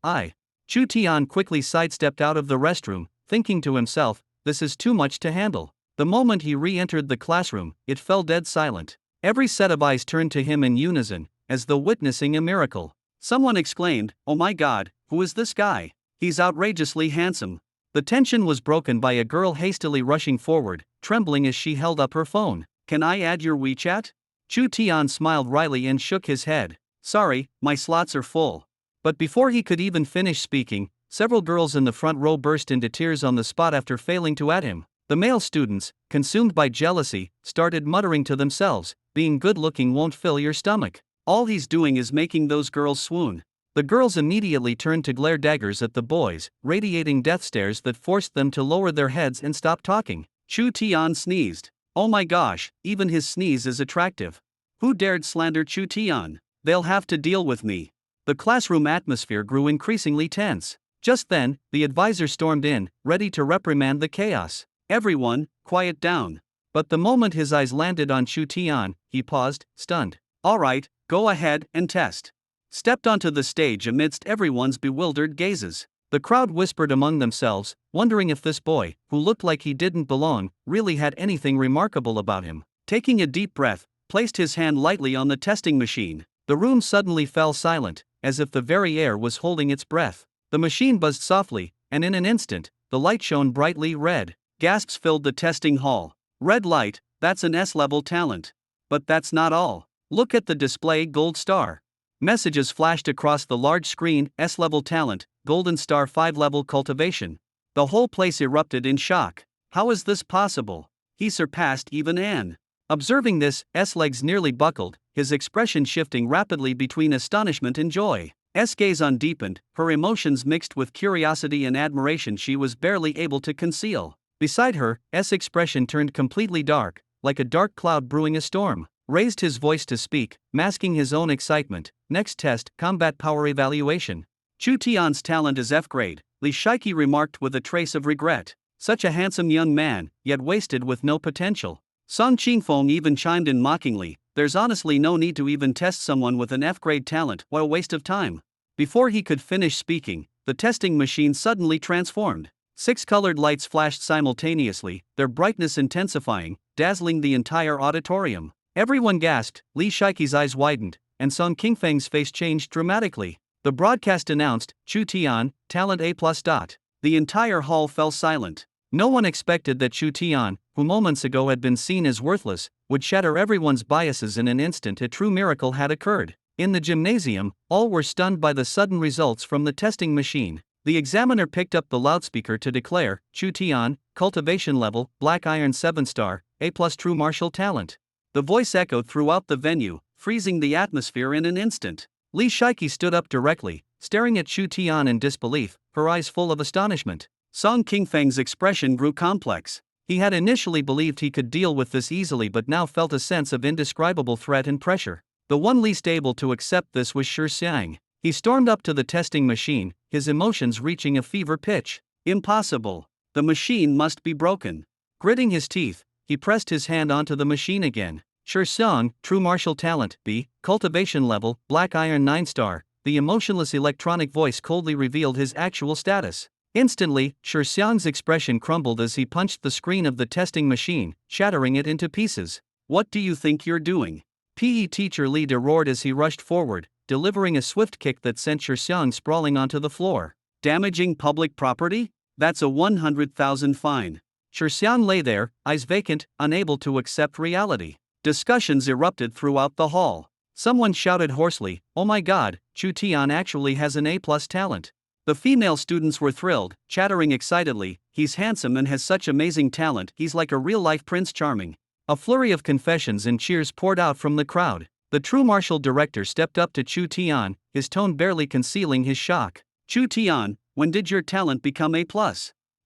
Chu Tian quickly sidestepped out of the restroom, thinking to himself, this is too much to handle. The moment he re-entered the classroom, it fell dead silent. Every set of eyes turned to him in unison, as though witnessing a miracle. Someone exclaimed, oh my god, who is this guy? He's outrageously handsome. The tension was broken by a girl hastily rushing forward, trembling as she held up her phone. Can I add your WeChat? Chu Tian smiled wryly and shook his head. Sorry, my slots are full. But before he could even finish speaking, several girls in the front row burst into tears on the spot after failing to add him. The male students, consumed by jealousy, started muttering to themselves, being good-looking won't fill your stomach. All he's doing is making those girls swoon. The girls immediately turned to glare daggers at the boys, radiating death stares that forced them to lower their heads and stop talking. Chu Tian sneezed. Oh my gosh, even his sneeze is attractive. Who dared slander Chu Tian? They'll have to deal with me. The classroom atmosphere grew increasingly tense. Just then, the advisor stormed in, ready to reprimand the chaos. Everyone, quiet down. But the moment his eyes landed on Chu Tian, he paused, stunned. All right, go ahead and test. Stepped onto the stage amidst everyone's bewildered gazes. The crowd whispered among themselves, wondering if this boy, who looked like he didn't belong, really had anything remarkable about him. Taking a deep breath, placed his hand lightly on the testing machine. The room suddenly fell silent, as if the very air was holding its breath. The machine buzzed softly, and in an instant, the light shone brightly red. Gasps filled the testing hall. Red light, that's an S-level talent. But that's not all. Look at the display gold star. Messages flashed across the large screen, S-level talent, golden star 5-level cultivation. The whole place erupted in shock. How is this possible? He surpassed even Anne. Observing this, S legs nearly buckled, his expression shifting rapidly between astonishment and joy. S gaze undeepened, her emotions mixed with curiosity and admiration she was barely able to conceal. Beside her, S' expression turned completely dark, like a dark cloud brewing a storm. Raised his voice to speak, masking his own excitement. Next test, combat power evaluation. Chu Tian's talent is F grade, Li Shiki remarked with a trace of regret. Such a handsome young man, yet wasted with no potential. Song Qingfeng even chimed in mockingly, there's honestly no need to even test someone with an F grade talent, what a waste of time. Before he could finish speaking, the testing machine suddenly transformed. 6 colored lights flashed simultaneously, their brightness intensifying, dazzling the entire auditorium. Everyone gasped, Li Shiki's eyes widened, and Song Qingfeng's face changed dramatically. The broadcast announced, Chu Tian, talent A+. The entire hall fell silent. No one expected that Chu Tian, who moments ago had been seen as worthless, would shatter everyone's biases in an instant. A true miracle had occurred. In the gymnasium, all were stunned by the sudden results from the testing machine. The examiner picked up the loudspeaker to declare, Chu Tian, cultivation level, black iron 7-star, A+ true martial talent. The voice echoed throughout the venue, freezing the atmosphere in an instant. Li Shiki stood up directly, staring at Chu Tian in disbelief, her eyes full of astonishment. Song Qingfeng's expression grew complex. He had initially believed he could deal with this easily but now felt a sense of indescribable threat and pressure. The one least able to accept this was Shi Xiang. He stormed up to the testing machine, his emotions reaching a fever pitch. Impossible. The machine must be broken. Gritting his teeth, he pressed his hand onto the machine again. Shi Xiang, true martial talent, B, cultivation level, black iron 9-star. The emotionless electronic voice coldly revealed his actual status. Instantly, Xiang's expression crumbled as he punched the screen of the testing machine, shattering it into pieces. What do you think you're doing? PE teacher Li De roared as he rushed forward, delivering a swift kick that sent Xiang sprawling onto the floor. Damaging public property? That's a 100,000 fine. Xiang lay there, eyes vacant, unable to accept reality. Discussions erupted throughout the hall. Someone shouted hoarsely, "Oh my god, Chu Tian actually has an A+ talent." The female students were thrilled, chattering excitedly, "He's handsome and has such amazing talent, he's like a real-life Prince Charming." A flurry of confessions and cheers poured out from the crowd. The true martial director stepped up to Chu Tian, his tone barely concealing his shock. "Chu Tian, when did your talent become A+?"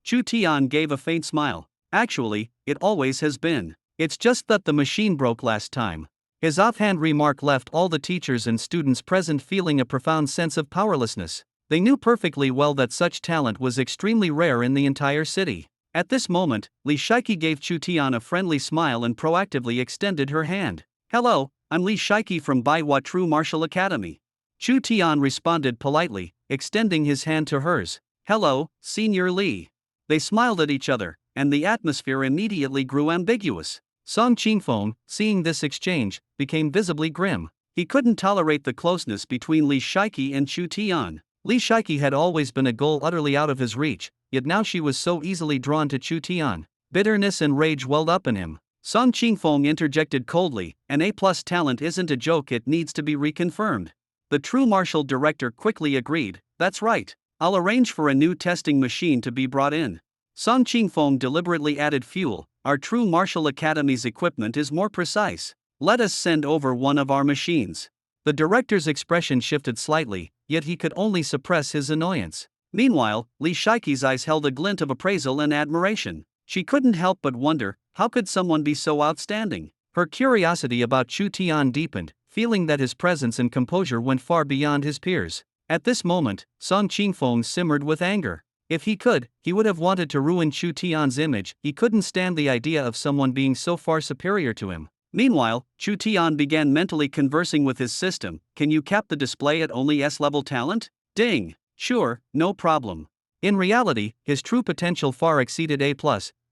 Chu Tian gave a faint smile. "Actually, it always has been. It's just that the machine broke last time." His offhand remark left all the teachers and students present feeling a profound sense of powerlessness. They knew perfectly well that such talent was extremely rare in the entire city. At this moment, Li Shiki gave Chu Tian a friendly smile and proactively extended her hand. "Hello, I'm Li Shiki from Baihua True Martial Academy." Chu Tian responded politely, extending his hand to hers. "Hello, Senior Li." They smiled at each other, and the atmosphere immediately grew ambiguous. Song Qingfeng, seeing this exchange, became visibly grim. He couldn't tolerate the closeness between Li Shiki and Chu Tian. Li Shiki had always been a goal utterly out of his reach, yet now she was so easily drawn to Chu Tian. Bitterness and rage welled up in him. Song Qingfeng interjected coldly, "An A+ talent isn't a joke, it needs to be reconfirmed." The true martial director quickly agreed, "That's right. I'll arrange for a new testing machine to be brought in." Song Qingfeng deliberately added fuel, "Our True Martial Academy's equipment is more precise. Let us send over one of our machines." The director's expression shifted slightly, yet he could only suppress his annoyance. Meanwhile, Li Shiki's eyes held a glint of appraisal and admiration. She couldn't help but wonder, how could someone be so outstanding? Her curiosity about Chu Tian deepened, feeling that his presence and composure went far beyond his peers. At this moment, Song Qingfeng simmered with anger. If he could, he would have wanted to ruin Chu Tian's image. He couldn't stand the idea of someone being so far superior to him. Meanwhile, Chu Tian began mentally conversing with his system. "Can you cap the display at only S-level talent?" Ding! "Sure, no problem." In reality, his true potential far exceeded A+,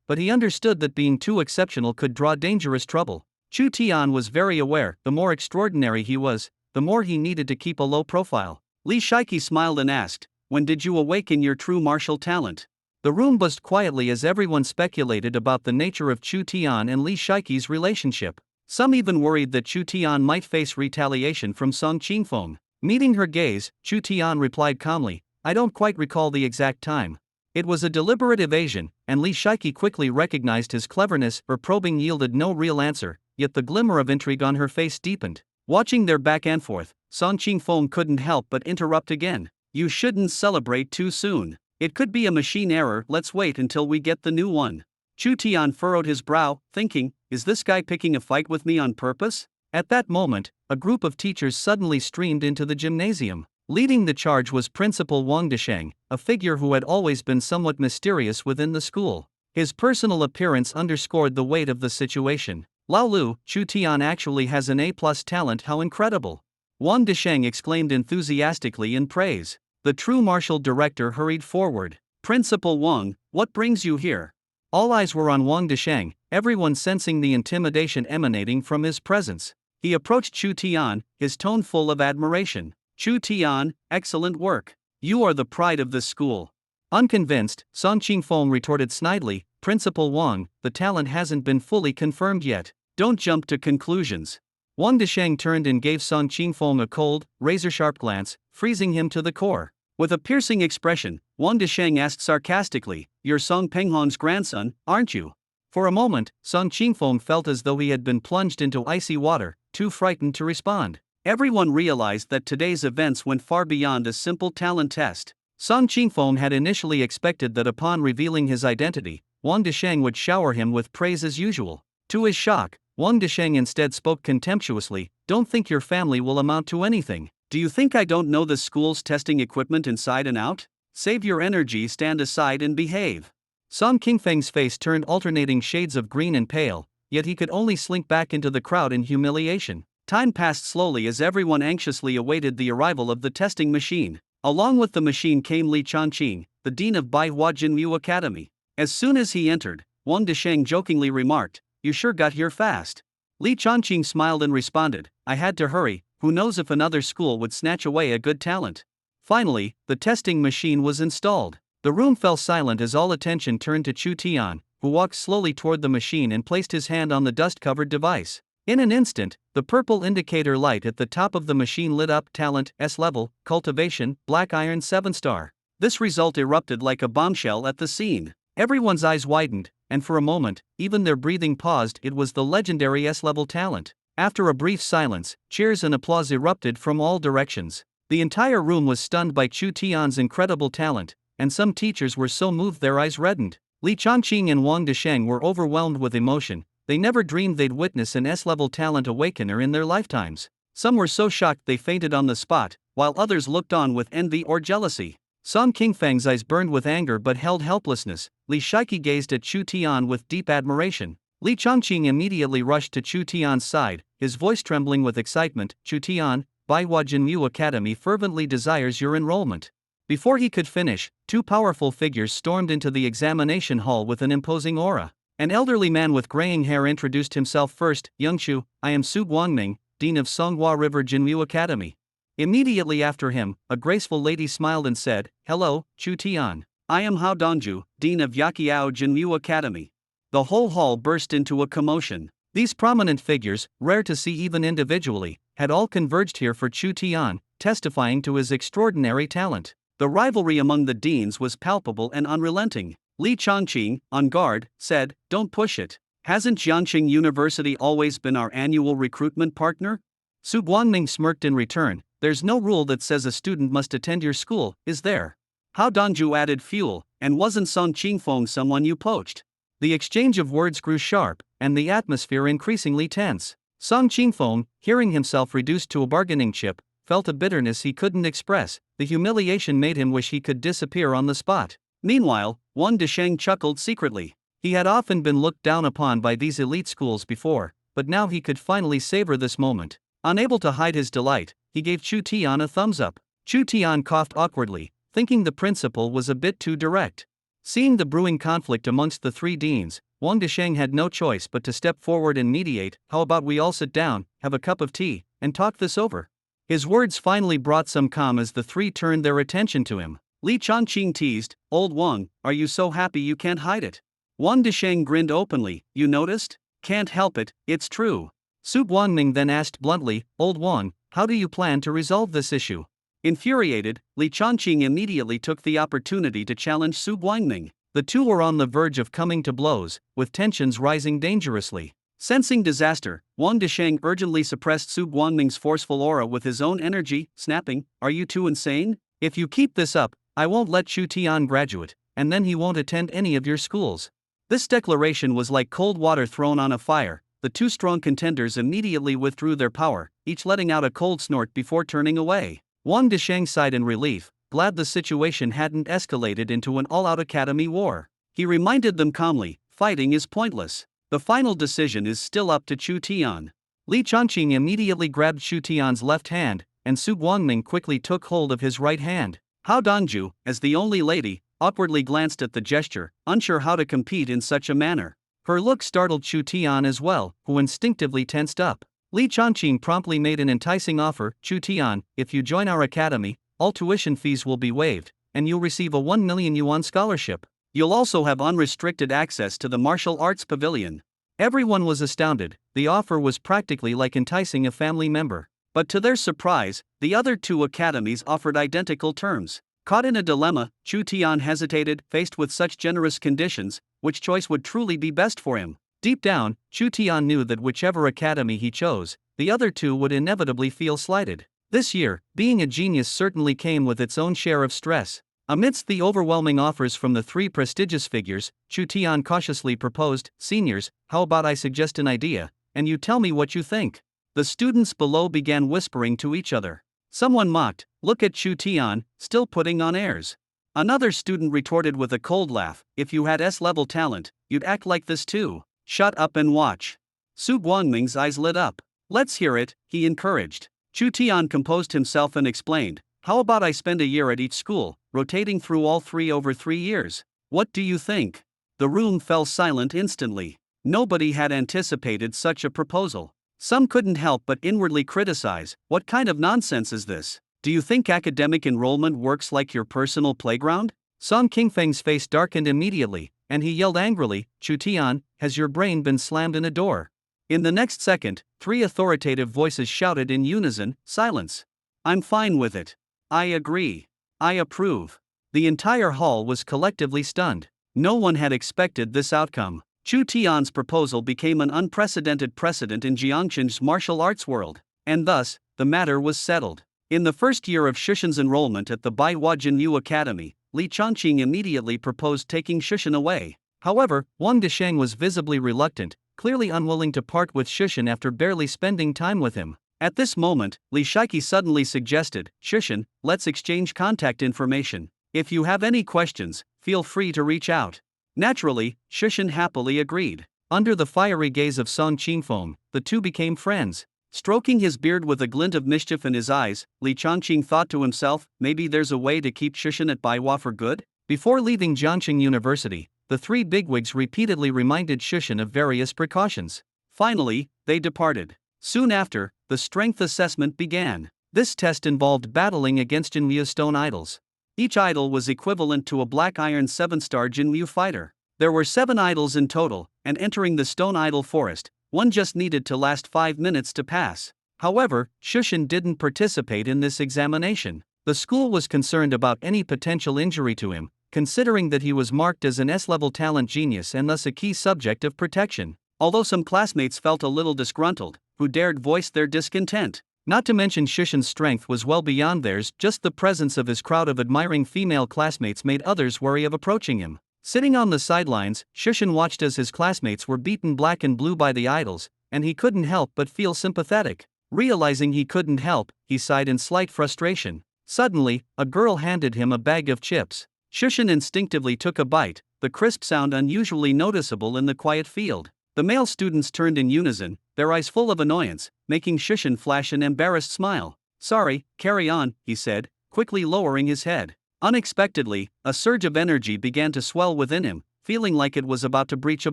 but he understood that being too exceptional could draw dangerous trouble. Chu Tian was very aware, the more extraordinary he was, the more he needed to keep a low profile. Li Shiki smiled and asked, "When did you awaken your true martial talent?" The room buzzed quietly as everyone speculated about the nature of Chu Tian and Li Shiki's relationship. Some even worried that Chu Tian might face retaliation from Song Qingfeng. Meeting her gaze, Chu Tian replied calmly, "I don't quite recall the exact time." It was a deliberate evasion, and Li Shiki quickly recognized his cleverness. Her probing yielded no real answer, yet the glimmer of intrigue on her face deepened. Watching their back and forth, Song Qingfeng couldn't help but interrupt again. "You shouldn't celebrate too soon. It could be a machine error, let's wait until we get the new one." Chu Tian furrowed his brow, thinking, "Is this guy picking a fight with me on purpose?" At that moment, a group of teachers suddenly streamed into the gymnasium. Leading the charge was Principal Wang Desheng, a figure who had always been somewhat mysterious within the school. His personal appearance underscored the weight of the situation. "Lao Lu, Chu Tian actually has an A+ talent, how incredible!" Wang Desheng exclaimed enthusiastically in praise. The true martial director hurried forward. "Principal Wang, what brings you here?" All eyes were on Wang Desheng, everyone sensing the intimidation emanating from his presence. He approached Chu Tian, his tone full of admiration. "Chu Tian, excellent work. You are the pride of this school." Unconvinced, Song Qingfeng retorted snidely, "Principal Wang, the talent hasn't been fully confirmed yet. Don't jump to conclusions." Wang Desheng turned and gave Song Qingfeng a cold, razor-sharp glance, freezing him to the core. With a piercing expression, Wang Desheng asked sarcastically, "You're Song Penghong's grandson, aren't you?" For a moment, Song Qingfeng felt as though he had been plunged into icy water, too frightened to respond. Everyone realized that today's events went far beyond a simple talent test. Song Qingfeng had initially expected that upon revealing his identity, Wang Desheng would shower him with praise as usual. To his shock, Wang Desheng instead spoke contemptuously, "Don't think your family will amount to anything. Do you think I don't know the school's testing equipment inside and out? Save your energy, stand aside and behave." Song Qingfeng's face turned alternating shades of green and pale, yet he could only slink back into the crowd in humiliation. Time passed slowly as everyone anxiously awaited the arrival of the testing machine. Along with the machine came Li Changqing, the dean of Baihua Jinmu Academy. As soon as he entered, Wang Desheng jokingly remarked, "You sure got here fast." Li Changqing smiled and responded, "I had to hurry, who knows if another school would snatch away a good talent." Finally, the testing machine was installed. The room fell silent as all attention turned to Chu Tian, who walked slowly toward the machine and placed his hand on the dust-covered device. In an instant, the purple indicator light at the top of the machine lit up: talent, S-level, cultivation, black iron 7-star. This result erupted like a bombshell at the scene. Everyone's eyes widened, and for a moment, even their breathing paused. It was the legendary S-level talent. After a brief silence, cheers and applause erupted from all directions. The entire room was stunned by Chu Tian's incredible talent, and some teachers were so moved their eyes reddened. Li Changqing and Wang Desheng were overwhelmed with emotion. They never dreamed they'd witness an S-level talent awakener in their lifetimes. Some were so shocked they fainted on the spot, while others looked on with envy or jealousy. Song Qingfang's eyes burned with anger but held helplessness. Li Shiki gazed at Chu Tian with deep admiration. Li Changqing immediately rushed to Chu Tian's side, his voice trembling with excitement. "Chu Tian, Baihua Jinmu Academy fervently desires your enrollment." Before he could finish, two powerful figures stormed into the examination hall with an imposing aura. An elderly man with graying hair introduced himself first. "Youngshu, I am Su Guangming, dean of Songhua River Jinmu Academy." Immediately after him, a graceful lady smiled and said, "Hello, Chu Tian. I am Hao Dongju, dean of Yaqiao Jinmu Academy." The whole hall burst into a commotion. These prominent figures, rare to see even individually, had all converged here for Chu Tian, testifying to his extraordinary talent. The rivalry among the deans was palpable and unrelenting. Li Changqing, on guard, said, "Don't push it. Hasn't Jiangxing University always been our annual recruitment partner?" Su Guangming smirked in return, "There's no rule that says a student must attend your school, is there?" Hao Dongju added fuel, "And wasn't Song Qingfeng someone you poached?" The exchange of words grew sharp, and the atmosphere increasingly tense. Song Qingfeng, hearing himself reduced to a bargaining chip, felt a bitterness he couldn't express. The humiliation made him wish he could disappear on the spot. Meanwhile, Wang Desheng chuckled secretly. He had often been looked down upon by these elite schools before, but now he could finally savor this moment. Unable to hide his delight, he gave Chu Tian a thumbs up. Chu Tian coughed awkwardly, thinking the principal was a bit too direct. Seeing the brewing conflict amongst the three deans, Wang Desheng had no choice but to step forward and mediate. "How about we all sit down, have a cup of tea, and talk this over?" His words finally brought some calm as the three turned their attention to him. Li Changqing teased, "Old Wang, are you so happy you can't hide it?" Wang Desheng grinned openly, "You noticed? Can't help it, it's true." Su Guangming then asked bluntly, "Old Wang, how do you plan to resolve this issue?" Infuriated, Li Changqing immediately took the opportunity to challenge Su Guangming. The two were on the verge of coming to blows, with tensions rising dangerously. Sensing disaster, Wang Desheng urgently suppressed Su Guangming's forceful aura with his own energy, snapping, "Are you two insane? If you keep this up, I won't let Chu Tian graduate, and then he won't attend any of your schools." This declaration was like cold water thrown on a fire. The two strong contenders immediately withdrew their power, each letting out a cold snort before turning away. Wang Desheng sighed in relief, glad the situation hadn't escalated into an all-out academy war. He reminded them calmly, "Fighting is pointless. The final decision is still up to Chu Tian." Li Changqing immediately grabbed Chu Tian's left hand, and Su Guangming quickly took hold of his right hand. Hao Dongju, as the only lady, awkwardly glanced at the gesture, unsure how to compete in such a manner. Her look startled Chu Tian as well, who instinctively tensed up. Li Changqing promptly made an enticing offer. "Chu Tian, if you join our academy, all tuition fees will be waived, and you'll receive a 1 million yuan scholarship. You'll also have unrestricted access to the martial arts pavilion." Everyone was astounded. The offer was practically like enticing a family member. But to their surprise, the other two academies offered identical terms. Caught in a dilemma, Chu Tian hesitated. Faced with such generous conditions, which choice would truly be best for him? Deep down, Chu Tian knew that whichever academy he chose, the other two would inevitably feel slighted. This year, being a genius certainly came with its own share of stress. Amidst the overwhelming offers from the three prestigious figures, Chu Tian cautiously proposed, "Seniors, how about I suggest an idea, and you tell me what you think?" The students below began whispering to each other. Someone mocked, "Look at Chu Tian, still putting on airs." Another student retorted with a cold laugh, "If you had S-level talent, you'd act like this too. Shut up and watch." Su Guangming's eyes lit up. "Let's hear it," he encouraged. Chu Tian composed himself and explained, How about I spend a year at each school, rotating through all three over 3 years? What do you think? The room fell silent instantly. Nobody had anticipated such a proposal. Some couldn't help but inwardly criticize, what kind of nonsense is this? Do you think academic enrollment works like your personal playground? Song Qingfeng's face darkened immediately, and he yelled angrily, Chu Tian, has your brain been slammed in a door? In the next second, three authoritative voices shouted in unison, silence. I'm fine with it. I agree. I approve. The entire hall was collectively stunned. No one had expected this outcome. Chu Tian's proposal became an unprecedented precedent in Jiangxin's martial arts world, and thus, the matter was settled. In the first year of Shushan's enrollment at the Baihua Jinyu Academy, Li Chongqing immediately proposed taking Shushan away. However, Wang Desheng was visibly reluctant, clearly unwilling to part with Shushan after barely spending time with him. At this moment, Li Shiki suddenly suggested, Shushan, let's exchange contact information. If you have any questions, feel free to reach out. Naturally, Shushan happily agreed. Under the fiery gaze of Song Qingfeng, the two became friends. Stroking his beard with a glint of mischief in his eyes, Li Chongqing thought to himself, maybe there's a way to keep Shushan at Baihua for good? Before leaving Jiangxing University, the three bigwigs repeatedly reminded Shushan of various precautions. Finally, they departed. Soon after, the strength assessment began. This test involved battling against Jinmu stone idols. Each idol was equivalent to a black iron 7-star Jinmu fighter. There were 7 idols in total, and entering the stone idol forest, one just needed to last 5 minutes to pass. However, Shushan didn't participate in this examination. The school was concerned about any potential injury to him, considering that he was marked as an S-level talent genius and thus a key subject of protection. Although some classmates felt a little disgruntled, who dared voice their discontent. Not to mention Shushan's strength was well beyond theirs, just the presence of his crowd of admiring female classmates made others wary of approaching him. Sitting on the sidelines, Shushan watched as his classmates were beaten black and blue by the idols, and he couldn't help but feel sympathetic. Realizing he couldn't help, he sighed in slight frustration. Suddenly, a girl handed him a bag of chips. Shushan instinctively took a bite, the crisp sound unusually noticeable in the quiet field. The male students turned in unison, their eyes full of annoyance, making Shushan flash an embarrassed smile. Sorry, carry on, he said, quickly lowering his head. Unexpectedly, a surge of energy began to swell within him, feeling like it was about to breach a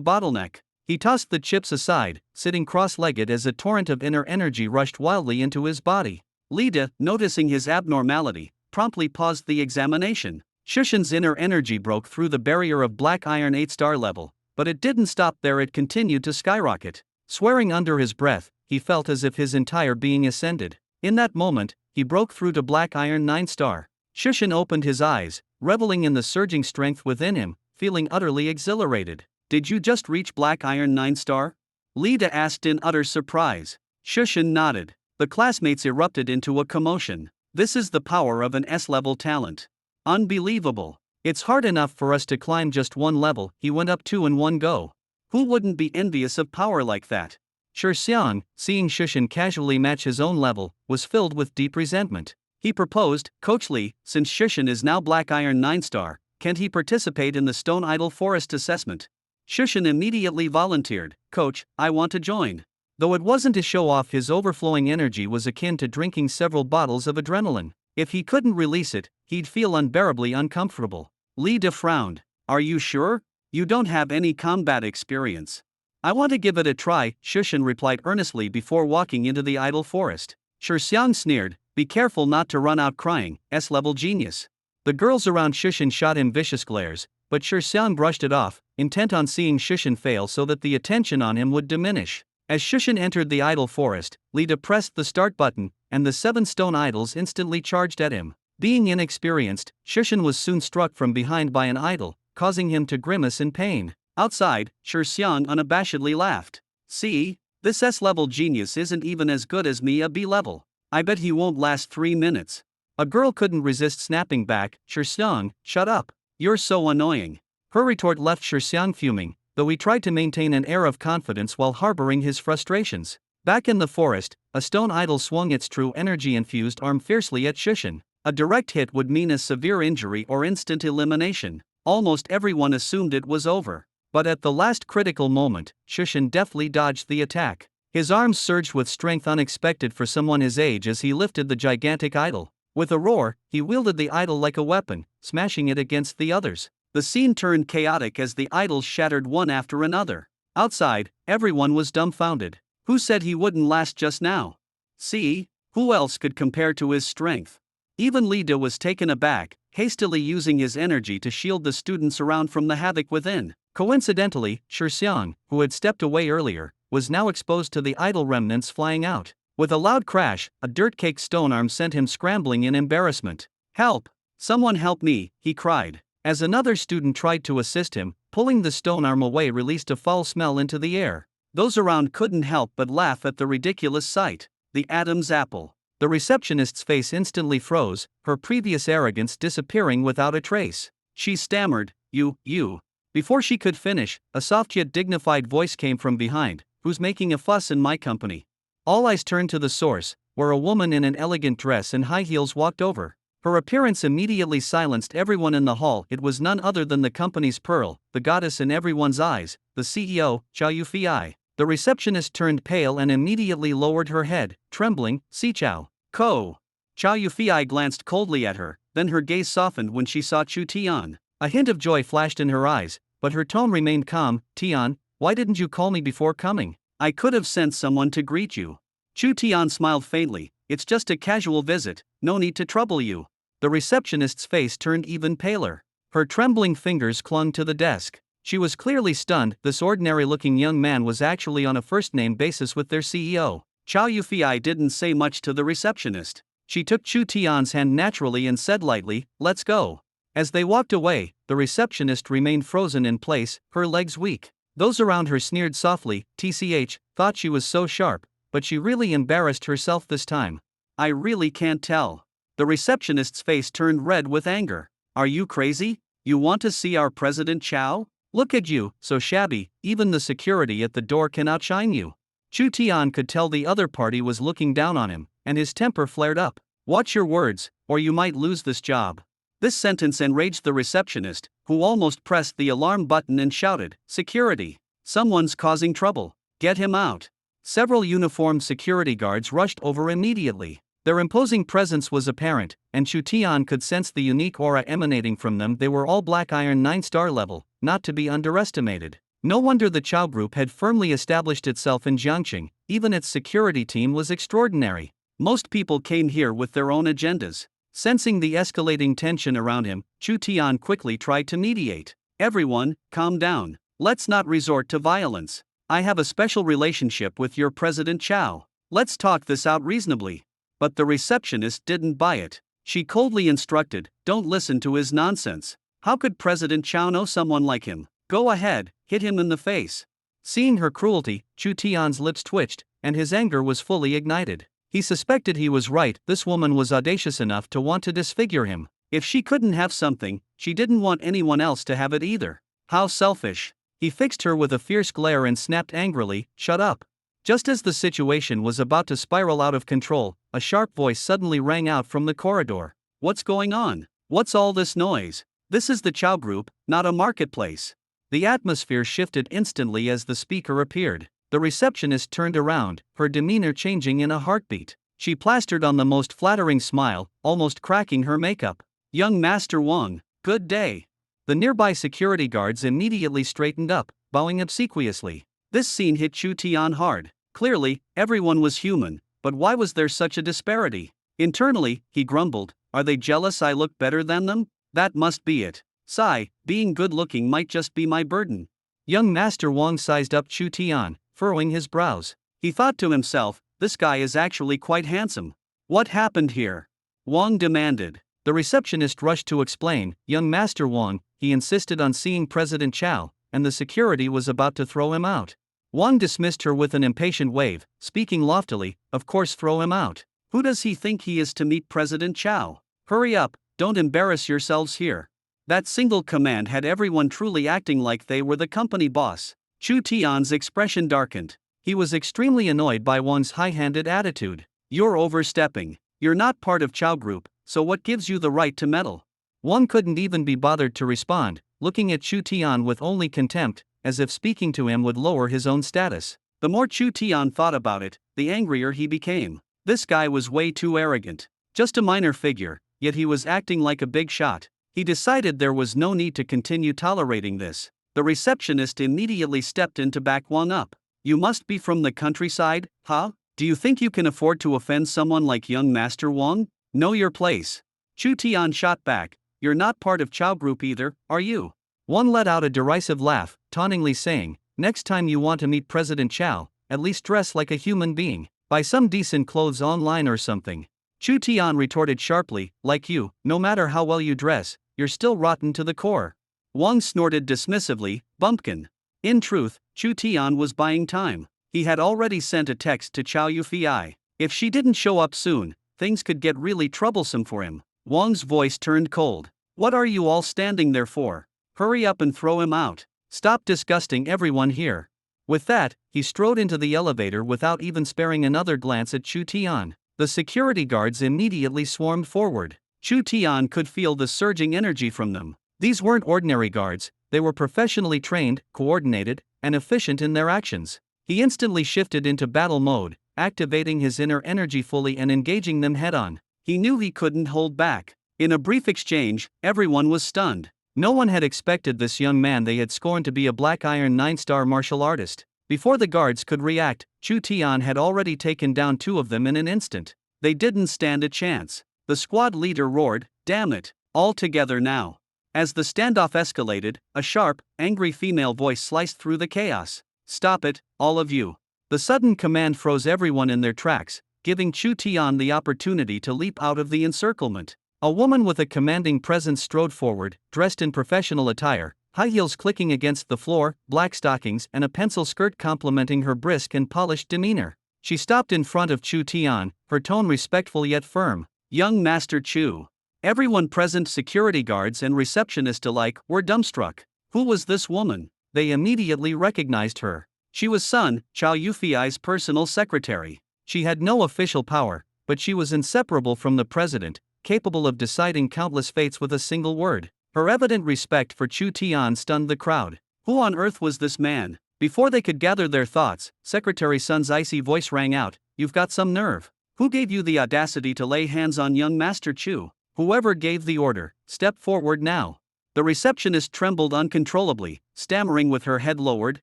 bottleneck. He tossed the chips aside, sitting cross-legged as a torrent of inner energy rushed wildly into his body. Lida, noticing his abnormality, promptly paused the examination. Shushan's inner energy broke through the barrier of black iron 8-star level, but it didn't stop there, it continued to skyrocket. Swearing under his breath, he felt as if his entire being ascended. In that moment, he broke through to black iron 9-star. Shushan opened his eyes, reveling in the surging strength within him, feeling utterly exhilarated. Did you just reach black iron 9-star? Lida asked in utter surprise. Shushan nodded. The classmates erupted into a commotion. This is the power of an S-level talent. Unbelievable. It's hard enough for us to climb just one level, he went up 2 in one go. Who wouldn't be envious of power like that? Shi Xiang, seeing Shushan casually match his own level, was filled with deep resentment. He proposed, Coach Li, since Shushan is now black iron 9-star, can't he participate in the stone idol forest assessment? Shushan immediately volunteered, Coach, I want to join. Though it wasn't to show off, his overflowing energy was akin to drinking several bottles of adrenaline. If he couldn't release it, he'd feel unbearably uncomfortable. Li De frowned. Are you sure? You don't have any combat experience. I want to give it a try, Shushan replied earnestly before walking into the idol forest. Shi Xiang sneered, be careful not to run out crying, S-level genius. The girls around Shushan shot him vicious glares, but Shi Xiang brushed it off, intent on seeing Shushan fail so that the attention on him would diminish. As Shushan entered the idol forest, Lida pressed the start button, and the 7 stone idols instantly charged at him. Being inexperienced, Shushan was soon struck from behind by an idol, causing him to grimace in pain. Outside, Shi Xiang unabashedly laughed. See, this S-level genius isn't even as good as me, a B-level. I bet he won't last 3 minutes. A girl couldn't resist snapping back, Shi Xiang, shut up. You're so annoying. Her retort left Shi Xiang fuming, though he tried to maintain an air of confidence while harboring his frustrations. Back in the forest, a stone idol swung its true energy-infused arm fiercely at Shushan. A direct hit would mean a severe injury or instant elimination. Almost everyone assumed it was over. But at the last critical moment, Shushan deftly dodged the attack. His arms surged with strength unexpected for someone his age as he lifted the gigantic idol. With a roar, he wielded the idol like a weapon, smashing it against the others. The scene turned chaotic as the idols shattered one after another. Outside, everyone was dumbfounded. Who said he wouldn't last just now? See? Who else could compare to his strength? Even Li De was taken aback, hastily using his energy to shield the students around from the havoc within. Coincidentally, Shixiang, who had stepped away earlier, was now exposed to the idol remnants flying out. With a loud crash, a dirt-caked stone arm sent him scrambling in embarrassment. "Help! Someone help me!" he cried. As another student tried to assist him, pulling the stone arm away released a foul smell into the air. Those around couldn't help but laugh at the ridiculous sight. The Adam's apple. The receptionist's face instantly froze, her previous arrogance disappearing without a trace. She stammered, You. Before she could finish, a soft yet dignified voice came from behind. "Who's making a fuss in my company?" All eyes turned to the source, where a woman in an elegant dress and high heels walked over. Her appearance immediately silenced everyone in the hall. It was none other than the company's pearl, the goddess in everyone's eyes, the CEO, Chow Yufei. The receptionist turned pale and immediately lowered her head, trembling. "Si Chow. Ko." Chow Yufei glanced coldly at her, then her gaze softened when she saw Chu Tian. A hint of joy flashed in her eyes, but her tone remained calm. "Tian, why didn't you call me before coming? I could have sent someone to greet you." Chu Tian smiled faintly. "It's just a casual visit, no need to trouble you." The receptionist's face turned even paler. Her trembling fingers clung to the desk. She was clearly stunned. This ordinary-looking young man was actually on a first-name basis with their CEO. Chow Yufei didn't say much to the receptionist. She took Chu Tian's hand naturally and said lightly, "Let's go." As they walked away, the receptionist remained frozen in place, her legs weak. Those around her sneered softly. TCH, thought she was so sharp, but she really embarrassed herself this time. "I really can't tell." The receptionist's face turned red with anger. "Are you crazy? You want to see our President Chow? Look at you, so shabby, even the security at the door can outshine you." Chu Tian could tell the other party was looking down on him, and his temper flared up. "Watch your words, or you might lose this job." This sentence enraged the receptionist, who almost pressed the alarm button and shouted, "Security! Someone's causing trouble. Get him out." Several uniformed security guards rushed over immediately. Their imposing presence was apparent, and Chu Tian could sense the unique aura emanating from them. They were all Black Iron 9-star level, not to be underestimated. No wonder the Chow Group had firmly established itself in Jiangxing. Even its security team was extraordinary. Most people came here with their own agendas. Sensing the escalating tension around him, Chu Tian quickly tried to mediate. "Everyone, calm down. Let's not resort to violence. I have a special relationship with your President Chow. Let's talk this out reasonably." But the receptionist didn't buy it. She coldly instructed, "Don't listen to his nonsense. How could President Chow know someone like him? Go ahead, hit him in the face." Seeing her cruelty, Chu Tian's lips twitched, and his anger was fully ignited. He suspected he was right. This woman was audacious enough to want to disfigure him. If she couldn't have something, she didn't want anyone else to have it either. How selfish. He fixed her with a fierce glare and snapped angrily, "Shut up." Just as the situation was about to spiral out of control, a sharp voice suddenly rang out from the corridor. "What's going on? What's all this noise? This is the Chow Group, not a marketplace." The atmosphere shifted instantly as the speaker appeared. The receptionist turned around, her demeanor changing in a heartbeat. She plastered on the most flattering smile, almost cracking her makeup. "Young Master Wang, good day." The nearby security guards immediately straightened up, bowing obsequiously. This scene hit Chu Tian hard. Clearly, everyone was human, but why was there such a disparity? Internally, he grumbled, "Are they jealous I look better than them? That must be it. Sigh, being good-looking might just be my burden." Young Master Wang sized up Chu Tian, furrowing his brows. He thought to himself, "This guy is actually quite handsome. What happened here?" Wang demanded. The receptionist rushed to explain. Young Master Wang, he insisted on seeing President Chow, and the security was about to throw him out. Wang dismissed her with an impatient wave, speaking loftily, "Of course, throw him out. Who does he think he is to meet President Chow? Hurry up, don't embarrass yourselves here." That single command had everyone truly acting like they were the company boss. Chu Tian's expression darkened. He was extremely annoyed by Wang's high-handed attitude. "You're overstepping. You're not part of Chow Group, so what gives you the right to meddle?" Wang couldn't even be bothered to respond, looking at Chu Tian with only contempt, as if speaking to him would lower his own status. The more Chu Tian thought about it, the angrier he became. This guy was way too arrogant. Just a minor figure, yet he was acting like a big shot. He decided there was no need to continue tolerating this. The receptionist immediately stepped in to back one up. You must be from the countryside, huh? Do you think you can afford to offend someone like young Master Wang? Know your place. Chu Tian shot back. You're not part of Chow Group either, are you? One let out a derisive laugh, tauntingly saying, next time you want to meet President Chow, at least dress like a human being. Buy some decent clothes online or something. Chu Tian retorted sharply, like you, no matter how well you dress, you're still rotten to the core. Wang snorted dismissively, bumpkin. In truth, Chu Tian was buying time. He had already sent a text to Chow Yufei. If she didn't show up soon, things could get really troublesome for him. Wang's voice turned cold. What are you all standing there for? Hurry up and throw him out. Stop disgusting everyone here. With that, he strode into the elevator without even sparing another glance at Chu Tian. The security guards immediately swarmed forward. Chu Tian could feel the surging energy from them. These weren't ordinary guards, they were professionally trained, coordinated, and efficient in their actions. He instantly shifted into battle mode, activating his inner energy fully and engaging them head-on. He knew he couldn't hold back. In a brief exchange, everyone was stunned. No one had expected this young man they had scorned to be a Black Iron 9-star martial artist. Before the guards could react, Chu Tian had already taken down two of them in an instant. They didn't stand a chance. The squad leader roared, "Damn it, all together now." As the standoff escalated, a sharp, angry female voice sliced through the chaos. "Stop it, all of you." The sudden command froze everyone in their tracks, giving Chu Tian the opportunity to leap out of the encirclement. A woman with a commanding presence strode forward, dressed in professional attire, high heels clicking against the floor, black stockings and a pencil skirt complementing her brisk and polished demeanor. She stopped in front of Chu Tian, her tone respectful yet firm. "Young Master Chu." Everyone present, security guards and receptionists alike, were dumbstruck. Who was this woman? They immediately recognized her. She was Sun, Chow Yufei's personal secretary. She had no official power, but she was inseparable from the president, capable of deciding countless fates with a single word. Her evident respect for Chu Tian stunned the crowd. Who on earth was this man? Before they could gather their thoughts, Secretary Sun's icy voice rang out, "You've got some nerve. Who gave you the audacity to lay hands on young Master Chu? Whoever gave the order, step forward now." The receptionist trembled uncontrollably, stammering with her head lowered,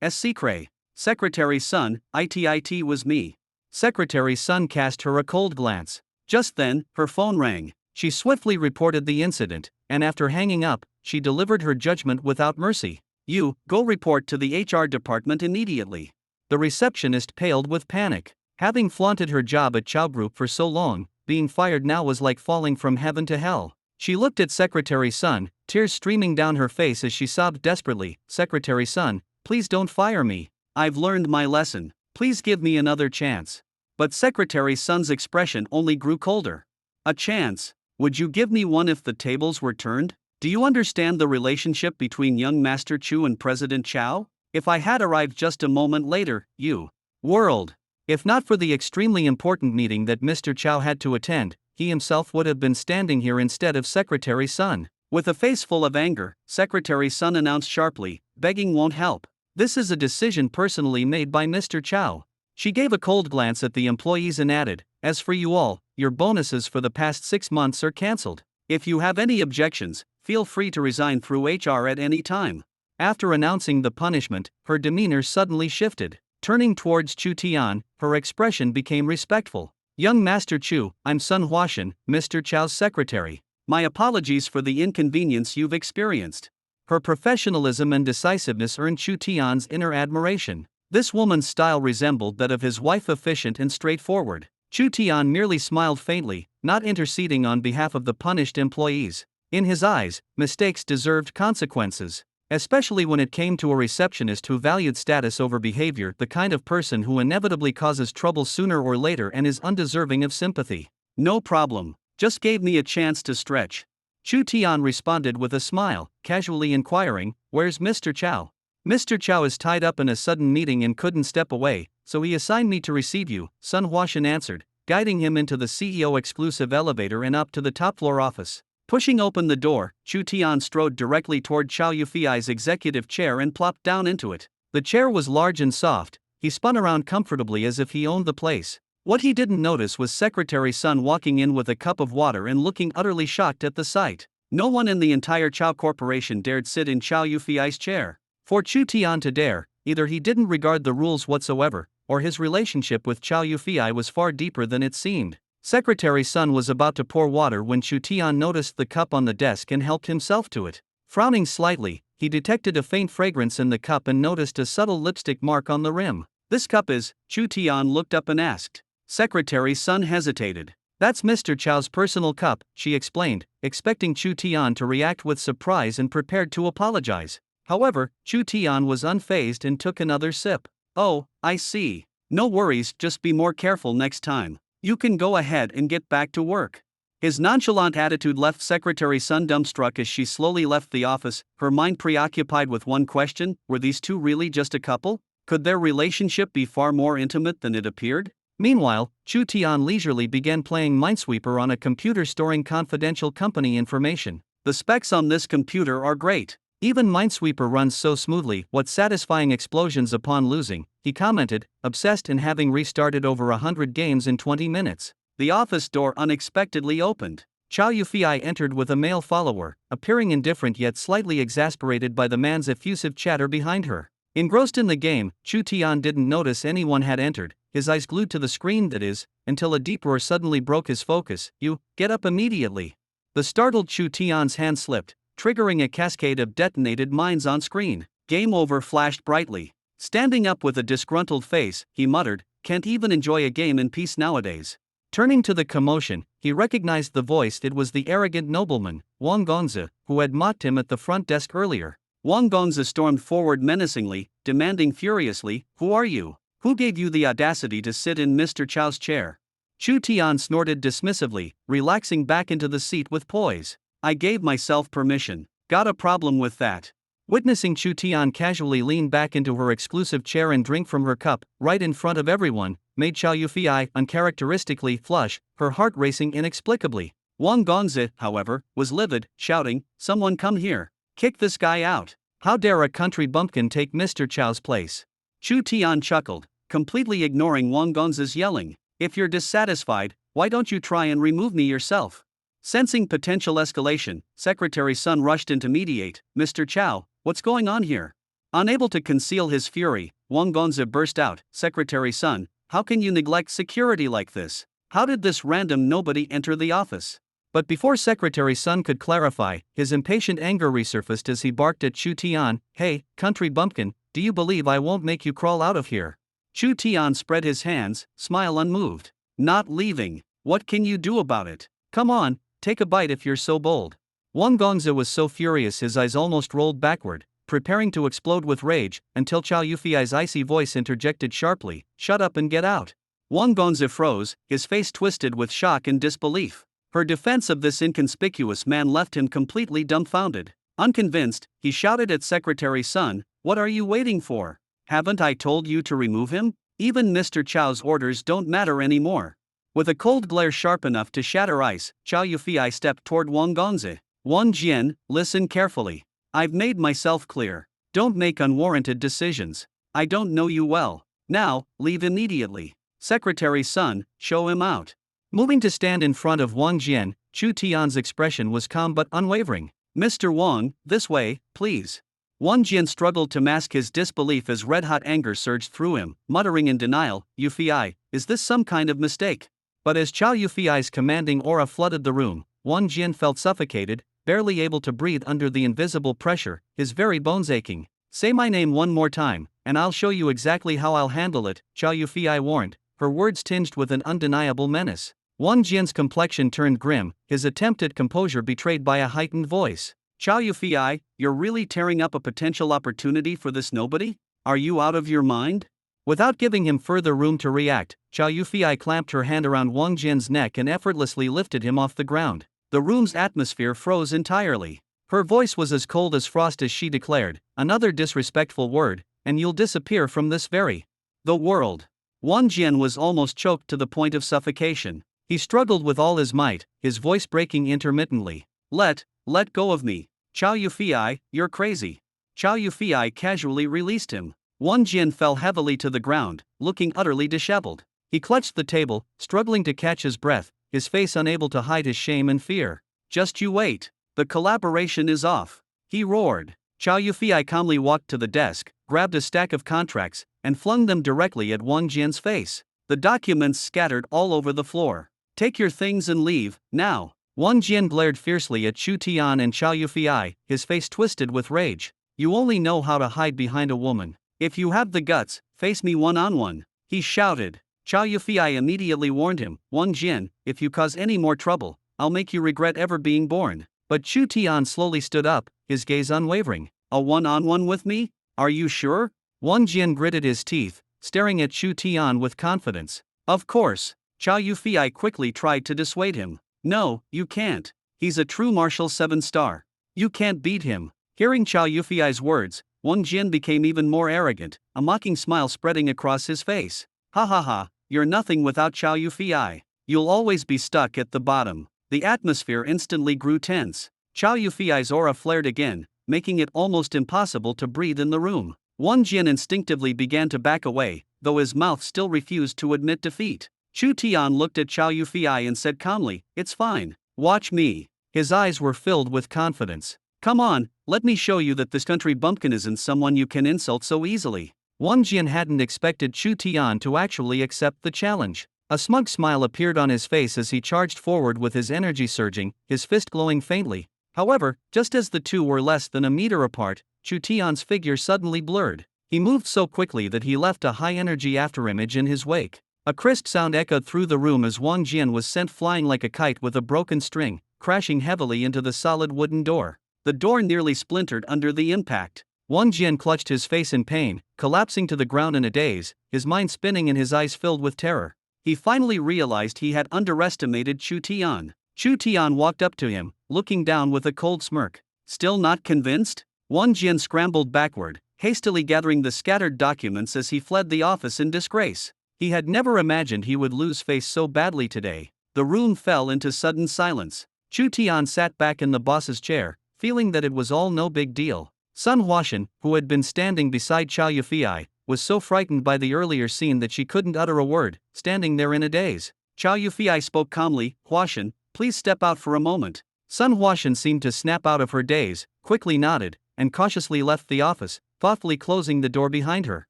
"Secret. Secretary Sun, it was me." Secretary Sun cast her a cold glance. Just then, her phone rang. She swiftly reported the incident, and after hanging up, she delivered her judgment without mercy. "You, go report to the HR department immediately." The receptionist paled with panic. Having flaunted her job at Chow Group for so long, being fired now was like falling from heaven to hell. She looked at Secretary Sun, tears streaming down her face as she sobbed desperately, "Secretary Sun, please don't fire me. I've learned my lesson. Please give me another chance." But Secretary Sun's expression only grew colder. "A chance? Would you give me one if the tables were turned? Do you understand the relationship between young Master Chu and President Chow? If I had arrived just a moment later, you world. If not for the extremely important meeting that Mr. Chow had to attend, he himself would have been standing here instead of Secretary Sun." With a face full of anger, Secretary Sun announced sharply, "Begging won't help. This is a decision personally made by Mr. Chow." She gave a cold glance at the employees and added, "As for you all, your bonuses for the past 6 months are cancelled. If you have any objections, feel free to resign through HR at any time." After announcing the punishment, her demeanor suddenly shifted. Turning towards Chu Tian, her expression became respectful. "Young Master Chu, I'm Sun Huashan, Mr. Chow's secretary. My apologies for the inconvenience you've experienced." Her professionalism and decisiveness earned Chu Tian's inner admiration. This woman's style resembled that of his wife, efficient and straightforward. Chu Tian merely smiled faintly, not interceding on behalf of the punished employees. In his eyes, mistakes deserved consequences. Especially when it came to a receptionist who valued status over behavior, the kind of person who inevitably causes trouble sooner or later and is undeserving of sympathy. "No problem. Just gave me a chance to stretch." Chu Tian responded with a smile, casually inquiring, "Where's Mr. Chow?" "Mr. Chow is tied up in a sudden meeting and couldn't step away, so he assigned me to receive you," Sun Huashan answered, guiding him into the CEO exclusive elevator and up to the top floor office. Pushing open the door, Chu Tian strode directly toward Chow Yufei's executive chair and plopped down into it. The chair was large and soft. He spun around comfortably as if he owned the place. What he didn't notice was Secretary Sun walking in with a cup of water and looking utterly shocked at the sight. No one in the entire Chow Corporation dared sit in Chow Yufi's chair. For Chu Tian to dare, either he didn't regard the rules whatsoever, or his relationship with Chow Yufi was far deeper than it seemed. Secretary Sun was about to pour water when Chu Tian noticed the cup on the desk and helped himself to it. Frowning slightly, he detected a faint fragrance in the cup and noticed a subtle lipstick mark on the rim. "This cup is," Chu Tian looked up and asked. Secretary Sun hesitated. "That's Mr. Chow's personal cup," she explained, expecting Chu Tian to react with surprise and prepared to apologize. However, Chu Tian was unfazed and took another sip. "Oh, I see. No worries, just be more careful next time. You can go ahead and get back to work." His nonchalant attitude left Secretary Sun dumbstruck as she slowly left the office, her mind preoccupied with one question: were these two really just a couple? Could their relationship be far more intimate than it appeared? Meanwhile, Chu Tian leisurely began playing Minesweeper on a computer storing confidential company information. "The specs on this computer are great. Even Minesweeper runs so smoothly. What satisfying explosions upon losing," he commented, obsessed in having restarted over 100 games in 20 minutes. The office door unexpectedly opened. Chow Yufi entered with a male follower, appearing indifferent yet slightly exasperated by the man's effusive chatter behind her. Engrossed in the game, Chu Tian didn't notice anyone had entered, his eyes glued to the screen, that is, until a deep roar suddenly broke his focus. "You, get up immediately." The startled Chu Tian's hand slipped, triggering a cascade of detonated mines on screen. "Game over" flashed brightly. Standing up with a disgruntled face, he muttered, "Can't even enjoy a game in peace nowadays." Turning to the commotion, he recognized the voice. It was the arrogant nobleman, Wang Gongzi, who had mocked him at the front desk earlier. Wang Gongzi stormed forward menacingly, demanding furiously, "Who are you? Who gave you the audacity to sit in Mr. Chow's chair?" Chu Tian snorted dismissively, relaxing back into the seat with poise. "I gave myself permission. Got a problem with that?" Witnessing Chu Tian casually lean back into her exclusive chair and drink from her cup, right in front of everyone, made Chow Yufi uncharacteristically flush, her heart racing inexplicably. Wang Gongzi, however, was livid, shouting, "Someone come here. Kick this guy out. How dare a country bumpkin take Mr. Chow's place?" Chu Tian chuckled, completely ignoring Wang Gongzi's yelling. "If you're dissatisfied, why don't you try and remove me yourself?" Sensing potential escalation, Secretary Sun rushed in to mediate. "Mr. Chow, what's going on here?" Unable to conceal his fury, Wang Gongzi burst out, "Secretary Sun, how can you neglect security like this? How did this random nobody enter the office?" But before Secretary Sun could clarify, his impatient anger resurfaced as he barked at Chu Tian, "Hey, country bumpkin, do you believe I won't make you crawl out of here?" Chu Tian spread his hands, smile unmoved. "Not leaving. What can you do about it? Come on, take a bite if you're so bold." Wang Gongzi was so furious his eyes almost rolled backward, preparing to explode with rage, until Chow Yufi's icy voice interjected sharply, "Shut up and get out." Wang Gongzi froze, his face twisted with shock and disbelief. Her defense of this inconspicuous man left him completely dumbfounded. Unconvinced, he shouted at Secretary Sun, "What are you waiting for? Haven't I told you to remove him? Even Mr. Chow's orders don't matter anymore." With a cold glare sharp enough to shatter ice, Chow Yufi stepped toward Wang Gongzi. "Wang Jian, listen carefully. I've made myself clear. Don't make unwarranted decisions. I don't know you well. Now, leave immediately. Secretary Sun, show him out." Moving to stand in front of Wang Jian, Chu Tian's expression was calm but unwavering. "Mr. Wang, this way, please." Wang Jian struggled to mask his disbelief as red-hot anger surged through him, muttering in denial, "Yufi, is this some kind of mistake?" But as Chow Yufi's commanding aura flooded the room, Wang Jian felt suffocated, barely able to breathe under the invisible pressure, his very bones aching. "Say my name one more time, and I'll show you exactly how I'll handle it," Chow Yufi warned, her words tinged with an undeniable menace. Wang Jian's complexion turned grim, his attempt at composure betrayed by a heightened voice. "Chow Yufi, you're really tearing up a potential opportunity for this nobody? Are you out of your mind?" Without giving him further room to react, Chow Yufi clamped her hand around Wang Jian's neck and effortlessly lifted him off the ground. The room's atmosphere froze entirely. Her voice was as cold as frost as she declared, "Another disrespectful word, and you'll disappear from this very the world." Wang Jian was almost choked to the point of suffocation. He struggled with all his might, his voice breaking intermittently. Let go of me. Chow Yufi, you're crazy." Chow Yufi casually released him. Wang Jian fell heavily to the ground, looking utterly disheveled. He clutched the table, struggling to catch his breath, his face unable to hide his shame and fear. Just you wait. The collaboration is off, he roared. Chow Yufei calmly walked to the desk, grabbed a stack of contracts, and flung them directly at Wang Jian's face. The documents scattered all over the floor. Take your things and leave, now. Wang Jian glared fiercely at Chu Tian and Chow Yufei, his face twisted with rage. You only know how to hide behind a woman. If you have the guts, face me one-on-one, he shouted. Chow Yufei immediately warned him, Wang Jian, if you cause any more trouble, I'll make you regret ever being born. But Chu Tian slowly stood up, his gaze unwavering. A one-on-one with me? Are you sure? Wang Jian gritted his teeth, staring at Chu Tian with confidence. Of course. Chow Yufei quickly tried to dissuade him. No, you can't. He's a true martial 7-star. You can't beat him. Hearing Chow Yufei's words, Wang Jian became even more arrogant, a mocking smile spreading across his face. Ha ha ha, you're nothing without Chow Yufei. You'll always be stuck at the bottom. The atmosphere instantly grew tense. Chow Yufei's aura flared again, making it almost impossible to breathe in the room. Wang Jian instinctively began to back away, though his mouth still refused to admit defeat. Chu Tian looked at Chow Yufei and said calmly, It's fine. Watch me. His eyes were filled with confidence. Come on, let me show you that this country bumpkin isn't someone you can insult so easily. Wang Jian hadn't expected Chu Tian to actually accept the challenge. A smug smile appeared on his face as he charged forward with his energy surging, his fist glowing faintly. However, just as the two were less than a meter apart, Chu Tian's figure suddenly blurred. He moved so quickly that he left a high-energy afterimage in his wake. A crisp sound echoed through the room as Wang Jian was sent flying like a kite with a broken string, crashing heavily into the solid wooden door. The door nearly splintered under the impact. Wang Jian clutched his face in pain, collapsing to the ground in a daze, his mind spinning and his eyes filled with terror. He finally realized he had underestimated Chu Tian. Chu Tian walked up to him, looking down with a cold smirk. Still not convinced? Wang Jian scrambled backward, hastily gathering the scattered documents as he fled the office in disgrace. He had never imagined he would lose face so badly today. The room fell into sudden silence. Chu Tian sat back in the boss's chair, feeling that it was all no big deal. Sun Huashan, who had been standing beside Chow Yufei, was so frightened by the earlier scene that she couldn't utter a word, standing there in a daze. Chow Yufei spoke calmly, Huashan, please step out for a moment. Sun Huashan seemed to snap out of her daze, quickly nodded, and cautiously left the office, thoughtfully closing the door behind her.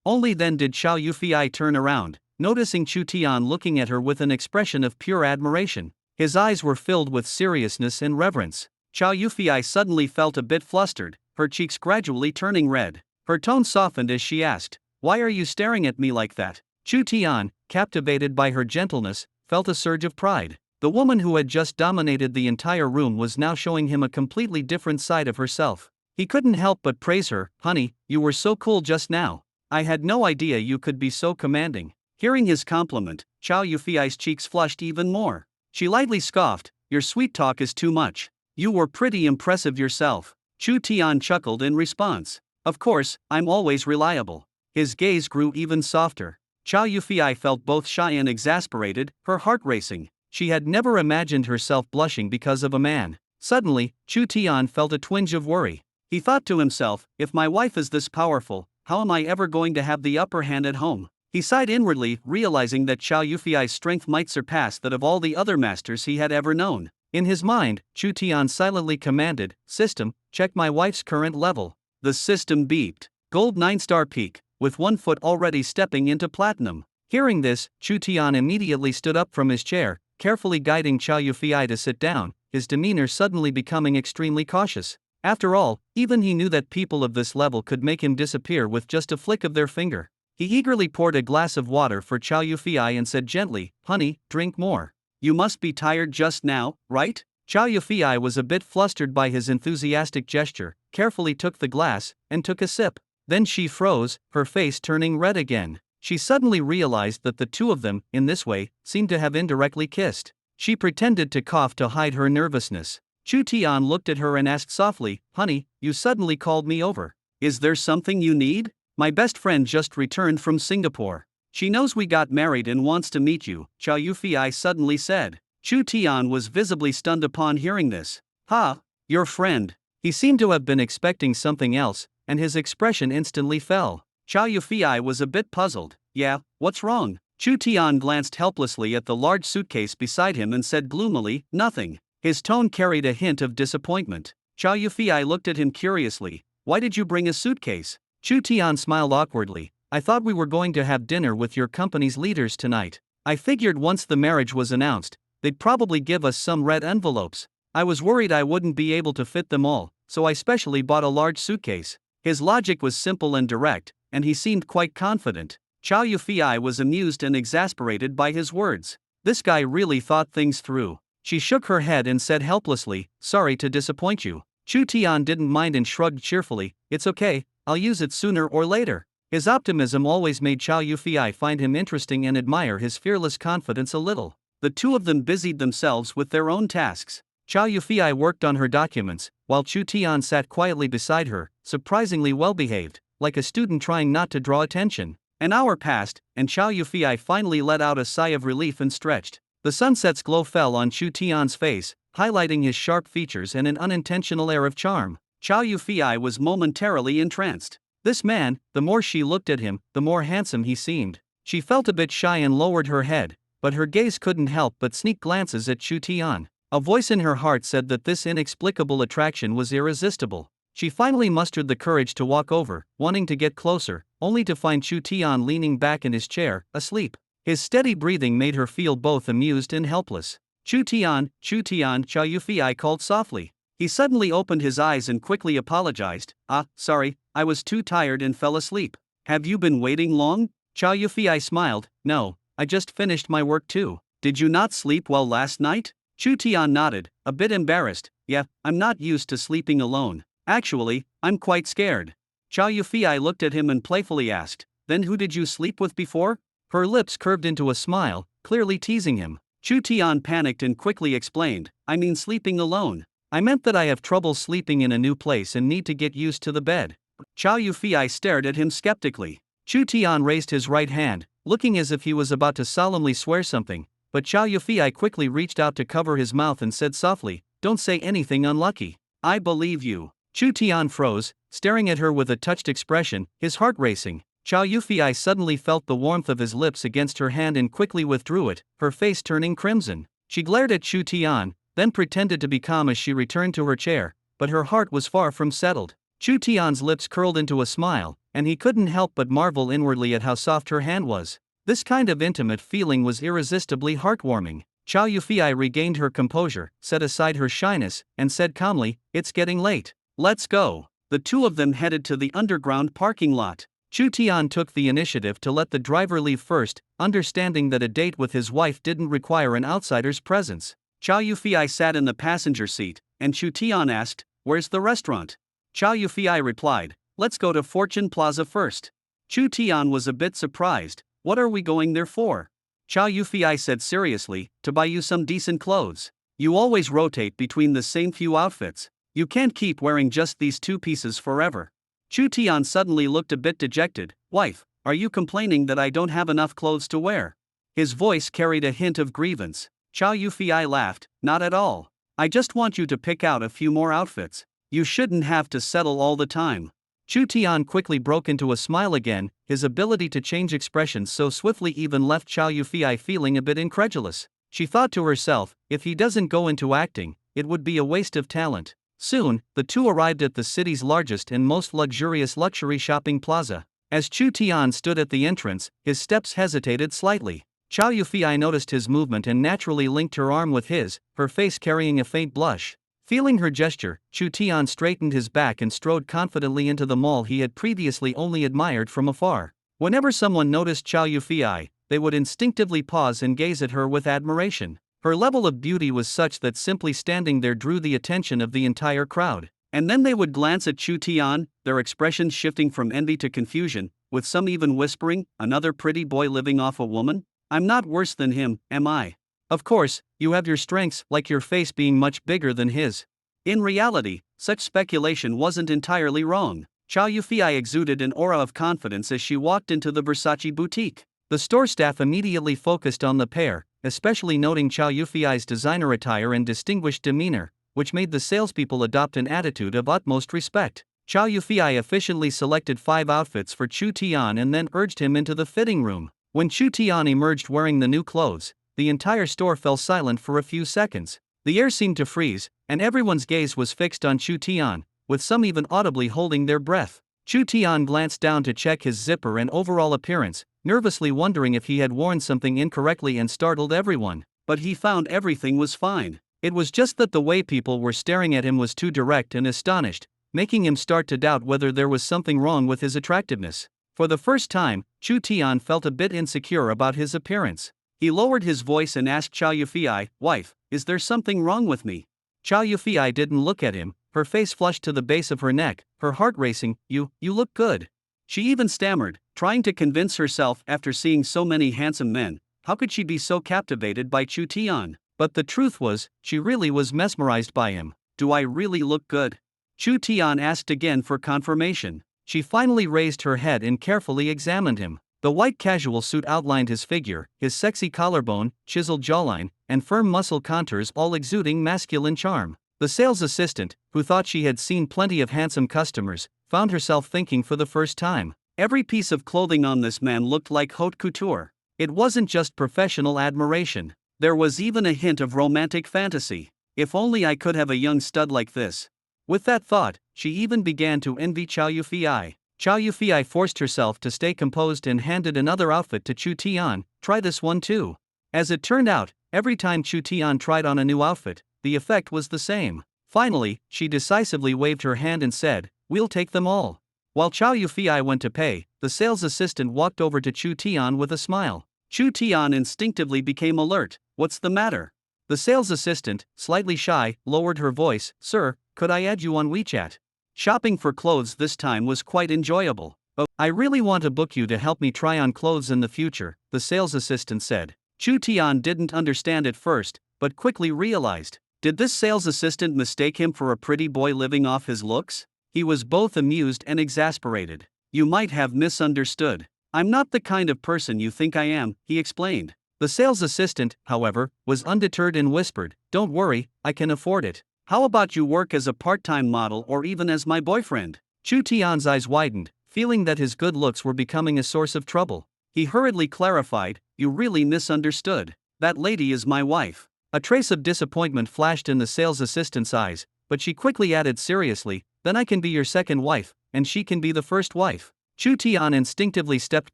Only then did Chow Yufei turn around, noticing Chu Tian looking at her with an expression of pure admiration. His eyes were filled with seriousness and reverence. Chow Yufei suddenly felt a bit flustered, her cheeks gradually turning red. Her tone softened as she asked, Why are you staring at me like that? Chu Tian, captivated by her gentleness, felt a surge of pride. The woman who had just dominated the entire room was now showing him a completely different side of herself. He couldn't help but praise her. Honey, you were so cool just now. I had no idea you could be so commanding. Hearing his compliment, Chow Yufei's cheeks flushed even more. She lightly scoffed, Your sweet talk is too much. You were pretty impressive yourself. Chu Tian chuckled in response. Of course, I'm always reliable. His gaze grew even softer. Chow Yufei felt both shy and exasperated, her heart racing. She had never imagined herself blushing because of a man. Suddenly, Chu Tian felt a twinge of worry. He thought to himself, If my wife is this powerful, how am I ever going to have the upper hand at home? He sighed inwardly, realizing that Chow Yufei's strength might surpass that of all the other masters he had ever known. In his mind, Chu Tian silently commanded, System, check my wife's current level. The system beeped. Gold 9-star peak, with 1 foot already stepping into platinum. Hearing this, Chu Tian immediately stood up from his chair, carefully guiding Chow Yufei to sit down, his demeanor suddenly becoming extremely cautious. After all, even he knew that people of this level could make him disappear with just a flick of their finger. He eagerly poured a glass of water for Chow Yufei and said gently, Honey, drink more. You must be tired just now, right? Chow Yufei was a bit flustered by his enthusiastic gesture, carefully took the glass, and took a sip. Then she froze, her face turning red again. She suddenly realized that the two of them, in this way, seemed to have indirectly kissed. She pretended to cough to hide her nervousness. Chu Tian looked at her and asked softly, Honey, you suddenly called me over. Is there something you need? My best friend just returned from Singapore. She knows we got married and wants to meet you, Chow Yufei suddenly said. Chu Tian was visibly stunned upon hearing this. Ha, your friend. He seemed to have been expecting something else, and his expression instantly fell. Chow Yufei was a bit puzzled. Yeah, what's wrong? Chu Tian glanced helplessly at the large suitcase beside him and said gloomily, "Nothing." His tone carried a hint of disappointment. Chow Yufei looked at him curiously. "Why did you bring a suitcase?" Chu Tian smiled awkwardly. "I thought we were going to have dinner with your company's leaders tonight. I figured once the marriage was announced, they'd probably give us some red envelopes. I was worried I wouldn't be able to fit them all, so I specially bought a large suitcase." His logic was simple and direct, and he seemed quite confident. Chow Yufei was amused and exasperated by his words. This guy really thought things through. She shook her head and said helplessly, "Sorry to disappoint you." Chu Tian didn't mind and shrugged cheerfully, "It's okay, I'll use it sooner or later." His optimism always made Chow Yufei find him interesting and admire his fearless confidence a little. The two of them busied themselves with their own tasks. Chow Yufei worked on her documents, while Chu Tian sat quietly beside her, surprisingly well-behaved, like a student trying not to draw attention. An hour passed, and Chow Yufei finally let out a sigh of relief and stretched. The sunset's glow fell on Chu Tian's face, highlighting his sharp features and an unintentional air of charm. Chow Yufei was momentarily entranced. This man, the more she looked at him, the more handsome he seemed. She felt a bit shy and lowered her head, but her gaze couldn't help but sneak glances at Chu Tian. A voice in her heart said that this inexplicable attraction was irresistible. She finally mustered the courage to walk over, wanting to get closer, only to find Chu Tian leaning back in his chair, asleep. His steady breathing made her feel both amused and helpless. Chu Tian, Chow Yufei called softly. He suddenly opened his eyes and quickly apologized. Sorry, I was too tired and fell asleep." "Have you been waiting long?" Chow Yufei smiled. "No, I just finished my work too." "Did you not sleep well last night?" Chu Tian nodded, a bit embarrassed. "Yeah, I'm not used to sleeping alone. Actually, I'm quite scared." Chow Yufei looked at him and playfully asked, "Then who did you sleep with before?" Her lips curved into a smile, clearly teasing him. Chu Tian panicked and quickly explained, "I mean sleeping alone. I meant that I have trouble sleeping in a new place and need to get used to the bed." Chow Yufei stared at him skeptically. Chu Tian raised his right hand, looking as if he was about to solemnly swear something, but Chow Yufei quickly reached out to cover his mouth and said softly, "Don't say anything unlucky. I believe you." Chu Tian froze, staring at her with a touched expression, his heart racing. Chow Yufei suddenly felt the warmth of his lips against her hand and quickly withdrew it, her face turning crimson. She glared at Chu Tian, then pretended to be calm as she returned to her chair, but her heart was far from settled. Chu Tian's lips curled into a smile, and he couldn't help but marvel inwardly at how soft her hand was. This kind of intimate feeling was irresistibly heartwarming. Chow Yufei regained her composure, set aside her shyness, and said calmly, "It's getting late. Let's go." The two of them headed to the underground parking lot. Chu Tian took the initiative to let the driver leave first, understanding that a date with his wife didn't require an outsider's presence. Chow Yufei sat in the passenger seat, and Chu Tian asked, "Where's the restaurant?" Chow Yufei replied, "Let's go to Fortune Plaza first." Chu Tian was a bit surprised. "What are we going there for?" Chow Yufei said seriously, "To buy you some decent clothes. You always rotate between the same few outfits. You can't keep wearing just these two pieces forever." Chu Tian suddenly looked a bit dejected. "Wife, are you complaining that I don't have enough clothes to wear?" His voice carried a hint of grievance. Chow Yufei laughed, "Not at all. I just want you to pick out a few more outfits. You shouldn't have to settle all the time." Chu Tian quickly broke into a smile again, his ability to change expressions so swiftly even left Chow Yufei feeling a bit incredulous. She thought to herself, if he doesn't go into acting, it would be a waste of talent. Soon, the two arrived at the city's largest and most luxurious luxury shopping plaza. As Chu Tian stood at the entrance, his steps hesitated slightly. Chow Yufei noticed his movement and naturally linked her arm with his, her face carrying a faint blush. Feeling her gesture, Chu Tian straightened his back and strode confidently into the mall he had previously only admired from afar. Whenever someone noticed Chow Yufei, they would instinctively pause and gaze at her with admiration. Her level of beauty was such that simply standing there drew the attention of the entire crowd. And then they would glance at Chu Tian, their expressions shifting from envy to confusion, with some even whispering, "Another pretty boy living off a woman? I'm not worse than him, am I?" Of course, you have your strengths, like your face being much bigger than his. In reality, such speculation wasn't entirely wrong. Chow Yufei exuded an aura of confidence as she walked into the Versace boutique. The store staff immediately focused on the pair, especially noting Chow Yufei's designer attire and distinguished demeanor, which made the salespeople adopt an attitude of utmost respect. Chow Yufei efficiently selected 5 outfits for Chu Tian and then urged him into the fitting room. When Chu Tian emerged wearing the new clothes, the entire store fell silent for a few seconds. The air seemed to freeze, and everyone's gaze was fixed on Chu Tian, with some even audibly holding their breath. Chu Tian glanced down to check his zipper and overall appearance, nervously wondering if he had worn something incorrectly and startled everyone. But he found everything was fine. It was just that the way people were staring at him was too direct and astonished, making him start to doubt whether there was something wrong with his attractiveness. For the first time, Chu Tian felt a bit insecure about his appearance. He lowered his voice and asked Chow Yufei, "Wife, is there something wrong with me?" Chow Yufei didn't look at him, her face flushed to the base of her neck, her heart racing. You look good." She even stammered, trying to convince herself after seeing so many handsome men, how could she be so captivated by Chu Tian? But the truth was, she really was mesmerized by him. "Do I really look good?" Chu Tian asked again for confirmation. She finally raised her head and carefully examined him. The white casual suit outlined his figure, his sexy collarbone, chiseled jawline, and firm muscle contours all exuding masculine charm. The sales assistant, who thought she had seen plenty of handsome customers, found herself thinking for the first time. Every piece of clothing on this man looked like haute couture. It wasn't just professional admiration. There was even a hint of romantic fantasy. If only I could have a young stud like this. With that thought, she even began to envy Chow Yufei. Chow Yufei forced herself to stay composed and handed another outfit to Chu Tian. "Try this one too." As it turned out, every time Chu Tian tried on a new outfit, the effect was the same. Finally, she decisively waved her hand and said, "We'll take them all." While Chow Yufei went to pay, the sales assistant walked over to Chu Tian with a smile. Chu Tian instinctively became alert. "What's the matter?" The sales assistant, slightly shy, lowered her voice. "Sir, could I add you on WeChat?" Shopping for clothes this time was quite enjoyable. "Oh, I really want to book you to help me try on clothes in the future," the sales assistant said. Chu Tian didn't understand at first, but quickly realized. Did this sales assistant mistake him for a pretty boy living off his looks? He was both amused and exasperated. "You might have misunderstood. I'm not the kind of person you think I am," he explained. The sales assistant, however, was undeterred and whispered, "Don't worry, I can afford it. How about you work as a part-time model or even as my boyfriend?" Chu Tian's eyes widened, feeling that his good looks were becoming a source of trouble. He hurriedly clarified, "You really misunderstood. That lady is my wife." A trace of disappointment flashed in the sales assistant's eyes, but she quickly added seriously, "Then I can be your second wife, and she can be the first wife." Chu Tian instinctively stepped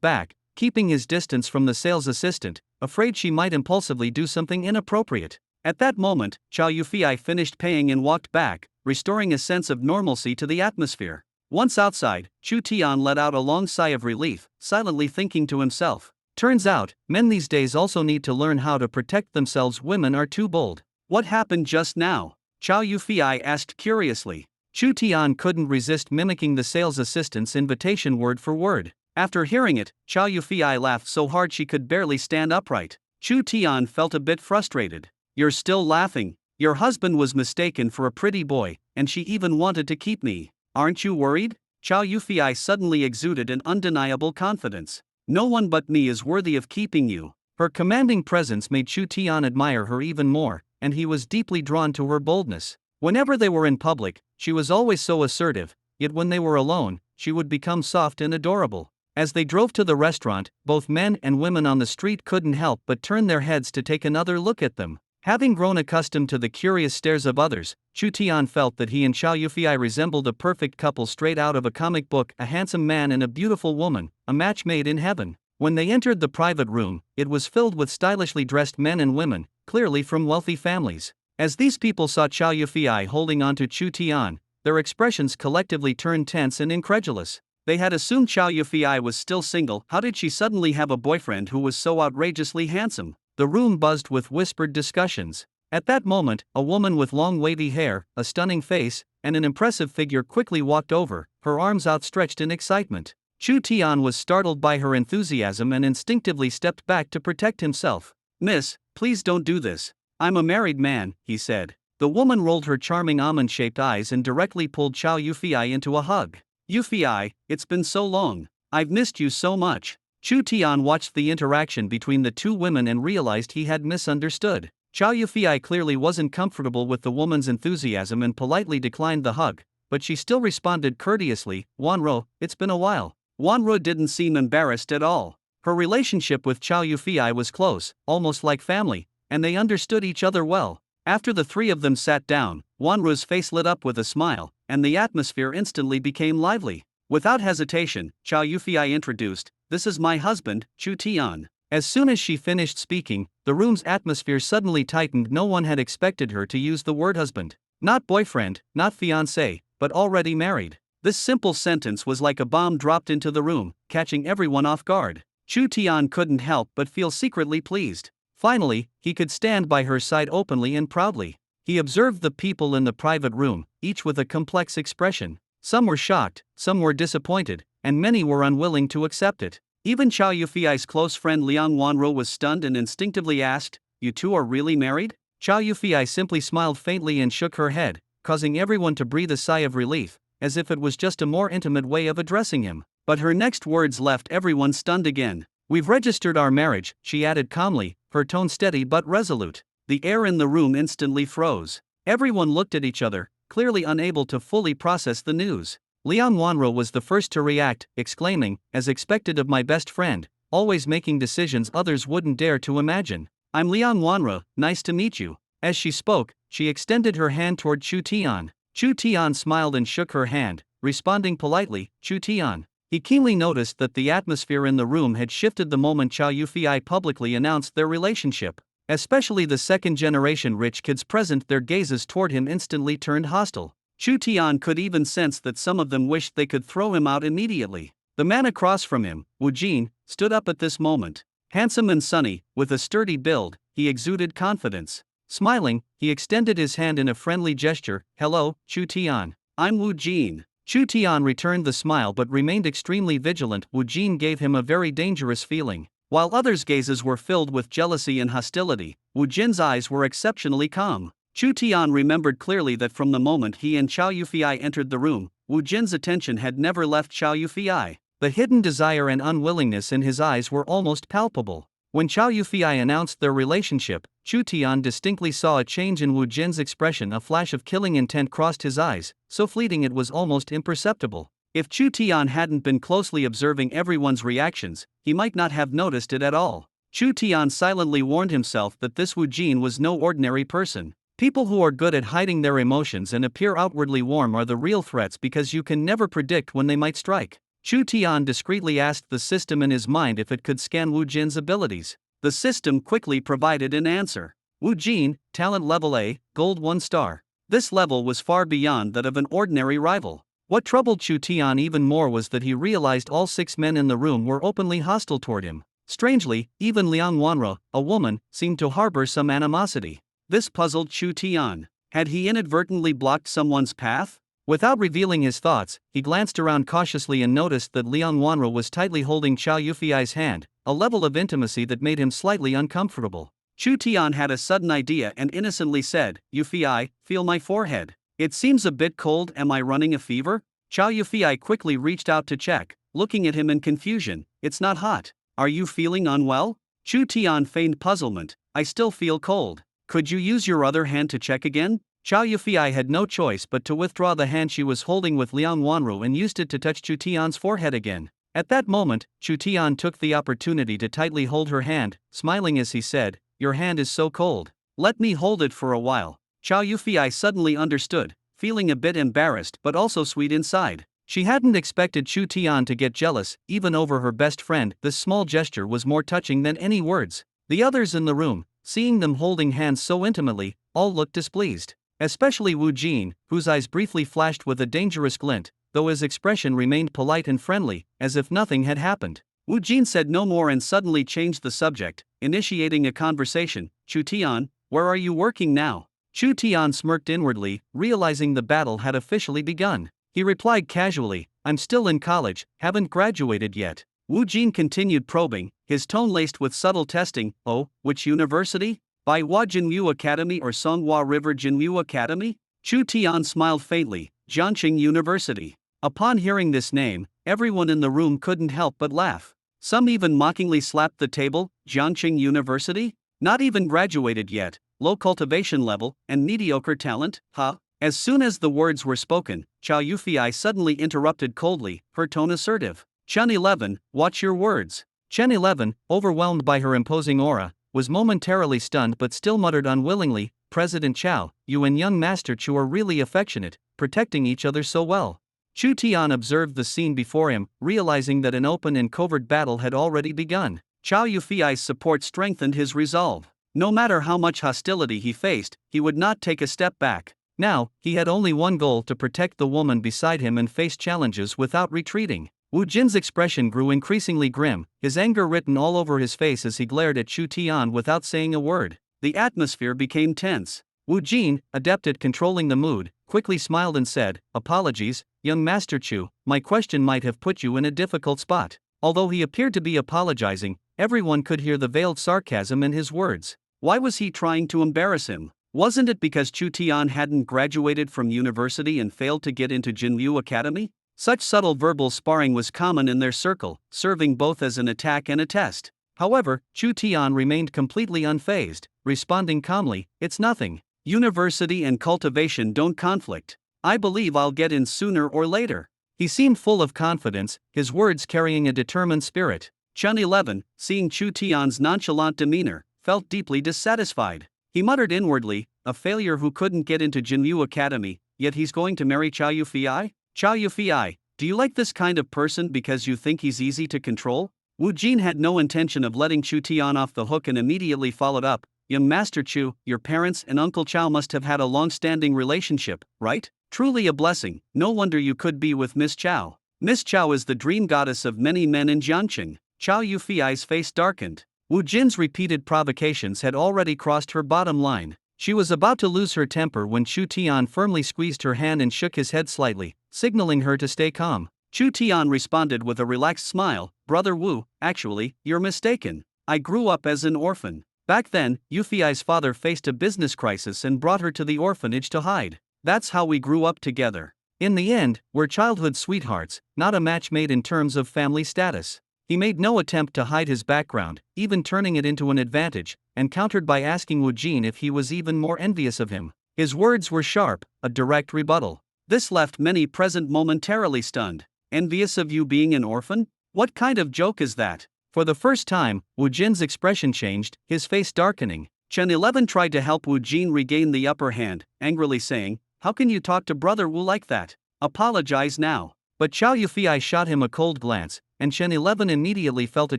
back, keeping his distance from the sales assistant, afraid she might impulsively do something inappropriate. At that moment, Chow Yufei finished paying and walked back, restoring a sense of normalcy to the atmosphere. Once outside, Chu Tian let out a long sigh of relief, silently thinking to himself, "Turns out, men these days also need to learn how to protect themselves. Women are too bold." "What happened just now?" Chow Yufei asked curiously. Chu Tian couldn't resist mimicking the sales assistant's invitation word for word. After hearing it, Chow Yufei laughed so hard she could barely stand upright. Chu Tian felt a bit frustrated. "You're still laughing? Your husband was mistaken for a pretty boy, and she even wanted to keep me. Aren't you worried?" Chow Yufei suddenly exuded an undeniable confidence. "No one but me is worthy of keeping you." Her commanding presence made Chu Tian admire her even more, and he was deeply drawn to her boldness. Whenever they were in public, she was always so assertive, yet when they were alone, she would become soft and adorable. As they drove to the restaurant, both men and women on the street couldn't help but turn their heads to take another look at them. Having grown accustomed to the curious stares of others, Chu Tian felt that he and Chow Yufei resembled a perfect couple straight out of a comic book, a handsome man and a beautiful woman, a match made in heaven. When they entered the private room, it was filled with stylishly dressed men and women, clearly from wealthy families. As these people saw Chow Yufei holding onto Chu Tian, their expressions collectively turned tense and incredulous. They had assumed Chow Yufei was still single. How did she suddenly have a boyfriend who was so outrageously handsome? The room buzzed with whispered discussions. At that moment, a woman with long wavy hair, a stunning face, and an impressive figure quickly walked over, her arms outstretched in excitement. Chu Tian was startled by her enthusiasm and instinctively stepped back to protect himself. "Miss, please don't do this. I'm a married man," he said. The woman rolled her charming almond-shaped eyes and directly pulled Chow Yufei into a hug. "Yufei, it's been so long. I've missed you so much." Chu Tian watched the interaction between the two women and realized he had misunderstood. Chow Yufei clearly wasn't comfortable with the woman's enthusiasm and politely declined the hug, but she still responded courteously, "Wanro, it's been a while." Wanro didn't seem embarrassed at all. Her relationship with Chow Yufei was close, almost like family, and they understood each other well. After the three of them sat down, Wanru's face lit up with a smile, and the atmosphere instantly became lively. Without hesitation, Chow Yufei introduced, "This is my husband, Chu Tian." As soon as she finished speaking, the room's atmosphere suddenly tightened. No one had expected her to use the word husband. Not boyfriend, not fiancé, but already married. This simple sentence was like a bomb dropped into the room, catching everyone off guard. Chu Tian couldn't help but feel secretly pleased. Finally, he could stand by her side openly and proudly. He observed the people in the private room, each with a complex expression. Some were shocked, some were disappointed, and many were unwilling to accept it. Even Chow Yufei's close friend Liang Wanro was stunned and instinctively asked, "You two are really married?" Chow Yufei simply smiled faintly and shook her head, causing everyone to breathe a sigh of relief, as if it was just a more intimate way of addressing him. But her next words left everyone stunned again. "We've registered our marriage," she added calmly, her tone steady but resolute. The air in the room instantly froze. Everyone looked at each other, clearly unable to fully process the news. Liang Wanro was the first to react, exclaiming, "As expected of my best friend, always making decisions others wouldn't dare to imagine. I'm Liang Wanro, nice to meet you." As she spoke, she extended her hand toward Chu Tian. Chu Tian smiled and shook her hand, responding politely, "Chu Tian." He keenly noticed that the atmosphere in the room had shifted the moment Chow Yufei publicly announced their relationship. Especially the second-generation rich kids present, their gazes toward him instantly turned hostile. Chu Tian could even sense that some of them wished they could throw him out immediately. The man across from him, Wu Jin, stood up at this moment. Handsome and sunny, with a sturdy build, he exuded confidence. Smiling, he extended his hand in a friendly gesture. "Hello, Chu Tian. I'm Wu Jin." Chu Tian returned the smile but remained extremely vigilant. Wu Jin gave him a very dangerous feeling. While others' gazes were filled with jealousy and hostility, Wu Jin's eyes were exceptionally calm. Chu Tian remembered clearly that from the moment he and Chow Yufei entered the room, Wu Jin's attention had never left Chow Yufei. The hidden desire and unwillingness in his eyes were almost palpable. When Chow Yufei announced their relationship, Chu Tian distinctly saw a change in Wu Jin's expression. A flash of killing intent crossed his eyes, so fleeting it was almost imperceptible. If Chu Tian hadn't been closely observing everyone's reactions, he might not have noticed it at all. Chu Tian silently warned himself that this Wu Jin was no ordinary person. People who are good at hiding their emotions and appear outwardly warm are the real threats because you can never predict when they might strike. Chu Tian discreetly asked the system in his mind if it could scan Wu Jin's abilities. The system quickly provided an answer. Wu Jin, talent level A, gold 1 star. This level was far beyond that of an ordinary rival. What troubled Chu Tian even more was that he realized all 6 men in the room were openly hostile toward him. Strangely, even Liang Wanro, a woman, seemed to harbor some animosity. This puzzled Chu Tian. Had he inadvertently blocked someone's path? Without revealing his thoughts, he glanced around cautiously and noticed that Liang Wanro was tightly holding Chow Yufei's hand, a level of intimacy that made him slightly uncomfortable. Chu Tian had a sudden idea and innocently said, "Yufei, feel my forehead. It seems a bit cold. Am I running a fever?" Chow Yufei quickly reached out to check, looking at him in confusion. "It's not hot. Are you feeling unwell?" Chu Tian feigned puzzlement. "I still feel cold. Could you use your other hand to check again?" Chow Yufei had no choice but to withdraw the hand she was holding with Liang Wanro and used it to touch Chu Tian's forehead again. At that moment, Chu Tian took the opportunity to tightly hold her hand, smiling as he said, "Your hand is so cold. Let me hold it for a while." Chow Yufei suddenly understood, feeling a bit embarrassed but also sweet inside. She hadn't expected Chu Tian to get jealous, even over her best friend. This small gesture was more touching than any words. The others in the room, seeing them holding hands so intimately, all looked displeased. Especially Wu Jin, whose eyes briefly flashed with a dangerous glint, though his expression remained polite and friendly, as if nothing had happened. Wu Jin said no more and suddenly changed the subject, initiating a conversation. "Chu Tian, where are you working now?" Chu Tian smirked inwardly, realizing the battle had officially begun. He replied casually, "I'm still in college, haven't graduated yet." Wu Jin continued probing, his tone laced with subtle testing. "Oh, which university? Bai Hua Jinyu Academy or Songhua River Jinyu Academy?" Chu Tian smiled faintly. "Jiangxing University." Upon hearing this name, everyone in the room couldn't help but laugh. Some even mockingly slapped the table. "Jiangxing University? Not even graduated yet, low cultivation level, and mediocre talent, huh?" As soon as the words were spoken, Chow Yufei suddenly interrupted coldly, her tone assertive. "Chun 11, watch your words." Chen 11, overwhelmed by her imposing aura, was momentarily stunned but still muttered unwillingly, "President Chow, you and young Master Chu are really affectionate, protecting each other so well." Chu Tian observed the scene before him, realizing that an open and covert battle had already begun. Chow Yufi's support strengthened his resolve. No matter how much hostility he faced, he would not take a step back. Now, he had only one goal: to protect the woman beside him and face challenges without retreating. Wu Jin's expression grew increasingly grim, his anger written all over his face as he glared at Chu Tian without saying a word. The atmosphere became tense. Wu Jin, adept at controlling the mood, quickly smiled and said, "Apologies, young Master Chu, my question might have put you in a difficult spot." Although he appeared to be apologizing, everyone could hear the veiled sarcasm in his words. Why was he trying to embarrass him? Wasn't it because Chu Tian hadn't graduated from university and failed to get into Jinliu Academy? Such subtle verbal sparring was common in their circle, serving both as an attack and a test. However, Chu Tian remained completely unfazed, responding calmly, "It's nothing. University and cultivation don't conflict. I believe I'll get in sooner or later." He seemed full of confidence, his words carrying a determined spirit. Chen 11, seeing Chu Tian's nonchalant demeanor, felt deeply dissatisfied. He muttered inwardly, "A failure who couldn't get into Jinliu Academy, yet he's going to marry Chow Yufi? Chow Yufi, do you like this kind of person because you think he's easy to control?" Wu Jin had no intention of letting Chu Tian off the hook and immediately followed up, "Young Master Chu, your parents and Uncle Chow must have had a long-standing relationship, right? Truly a blessing, no wonder you could be with Miss Chow. Miss Chow is the dream goddess of many men in Jiangqing." Chow Yufi's face darkened. Wu Jin's repeated provocations had already crossed her bottom line. She was about to lose her temper when Chu Tian firmly squeezed her hand and shook his head slightly, signaling her to stay calm. Chu Tian responded with a relaxed smile, "Brother Wu, actually, you're mistaken. I grew up as an orphan. Back then, Yufi's father faced a business crisis and brought her to the orphanage to hide. That's how we grew up together. In the end, we're childhood sweethearts, not a match made in terms of family status." He made no attempt to hide his background, even turning it into an advantage, and countered by asking Wu Jin if he was even more envious of him. His words were sharp, a direct rebuttal. This left many present momentarily stunned. "Envious of you being an orphan? What kind of joke is that?" For the first time, Wu Jin's expression changed, his face darkening. Chen 11 tried to help Wu Jin regain the upper hand, angrily saying, "How can you talk to Brother Wu like that? Apologize now." But Chow Yufi shot him a cold glance, and Chen 11 immediately felt a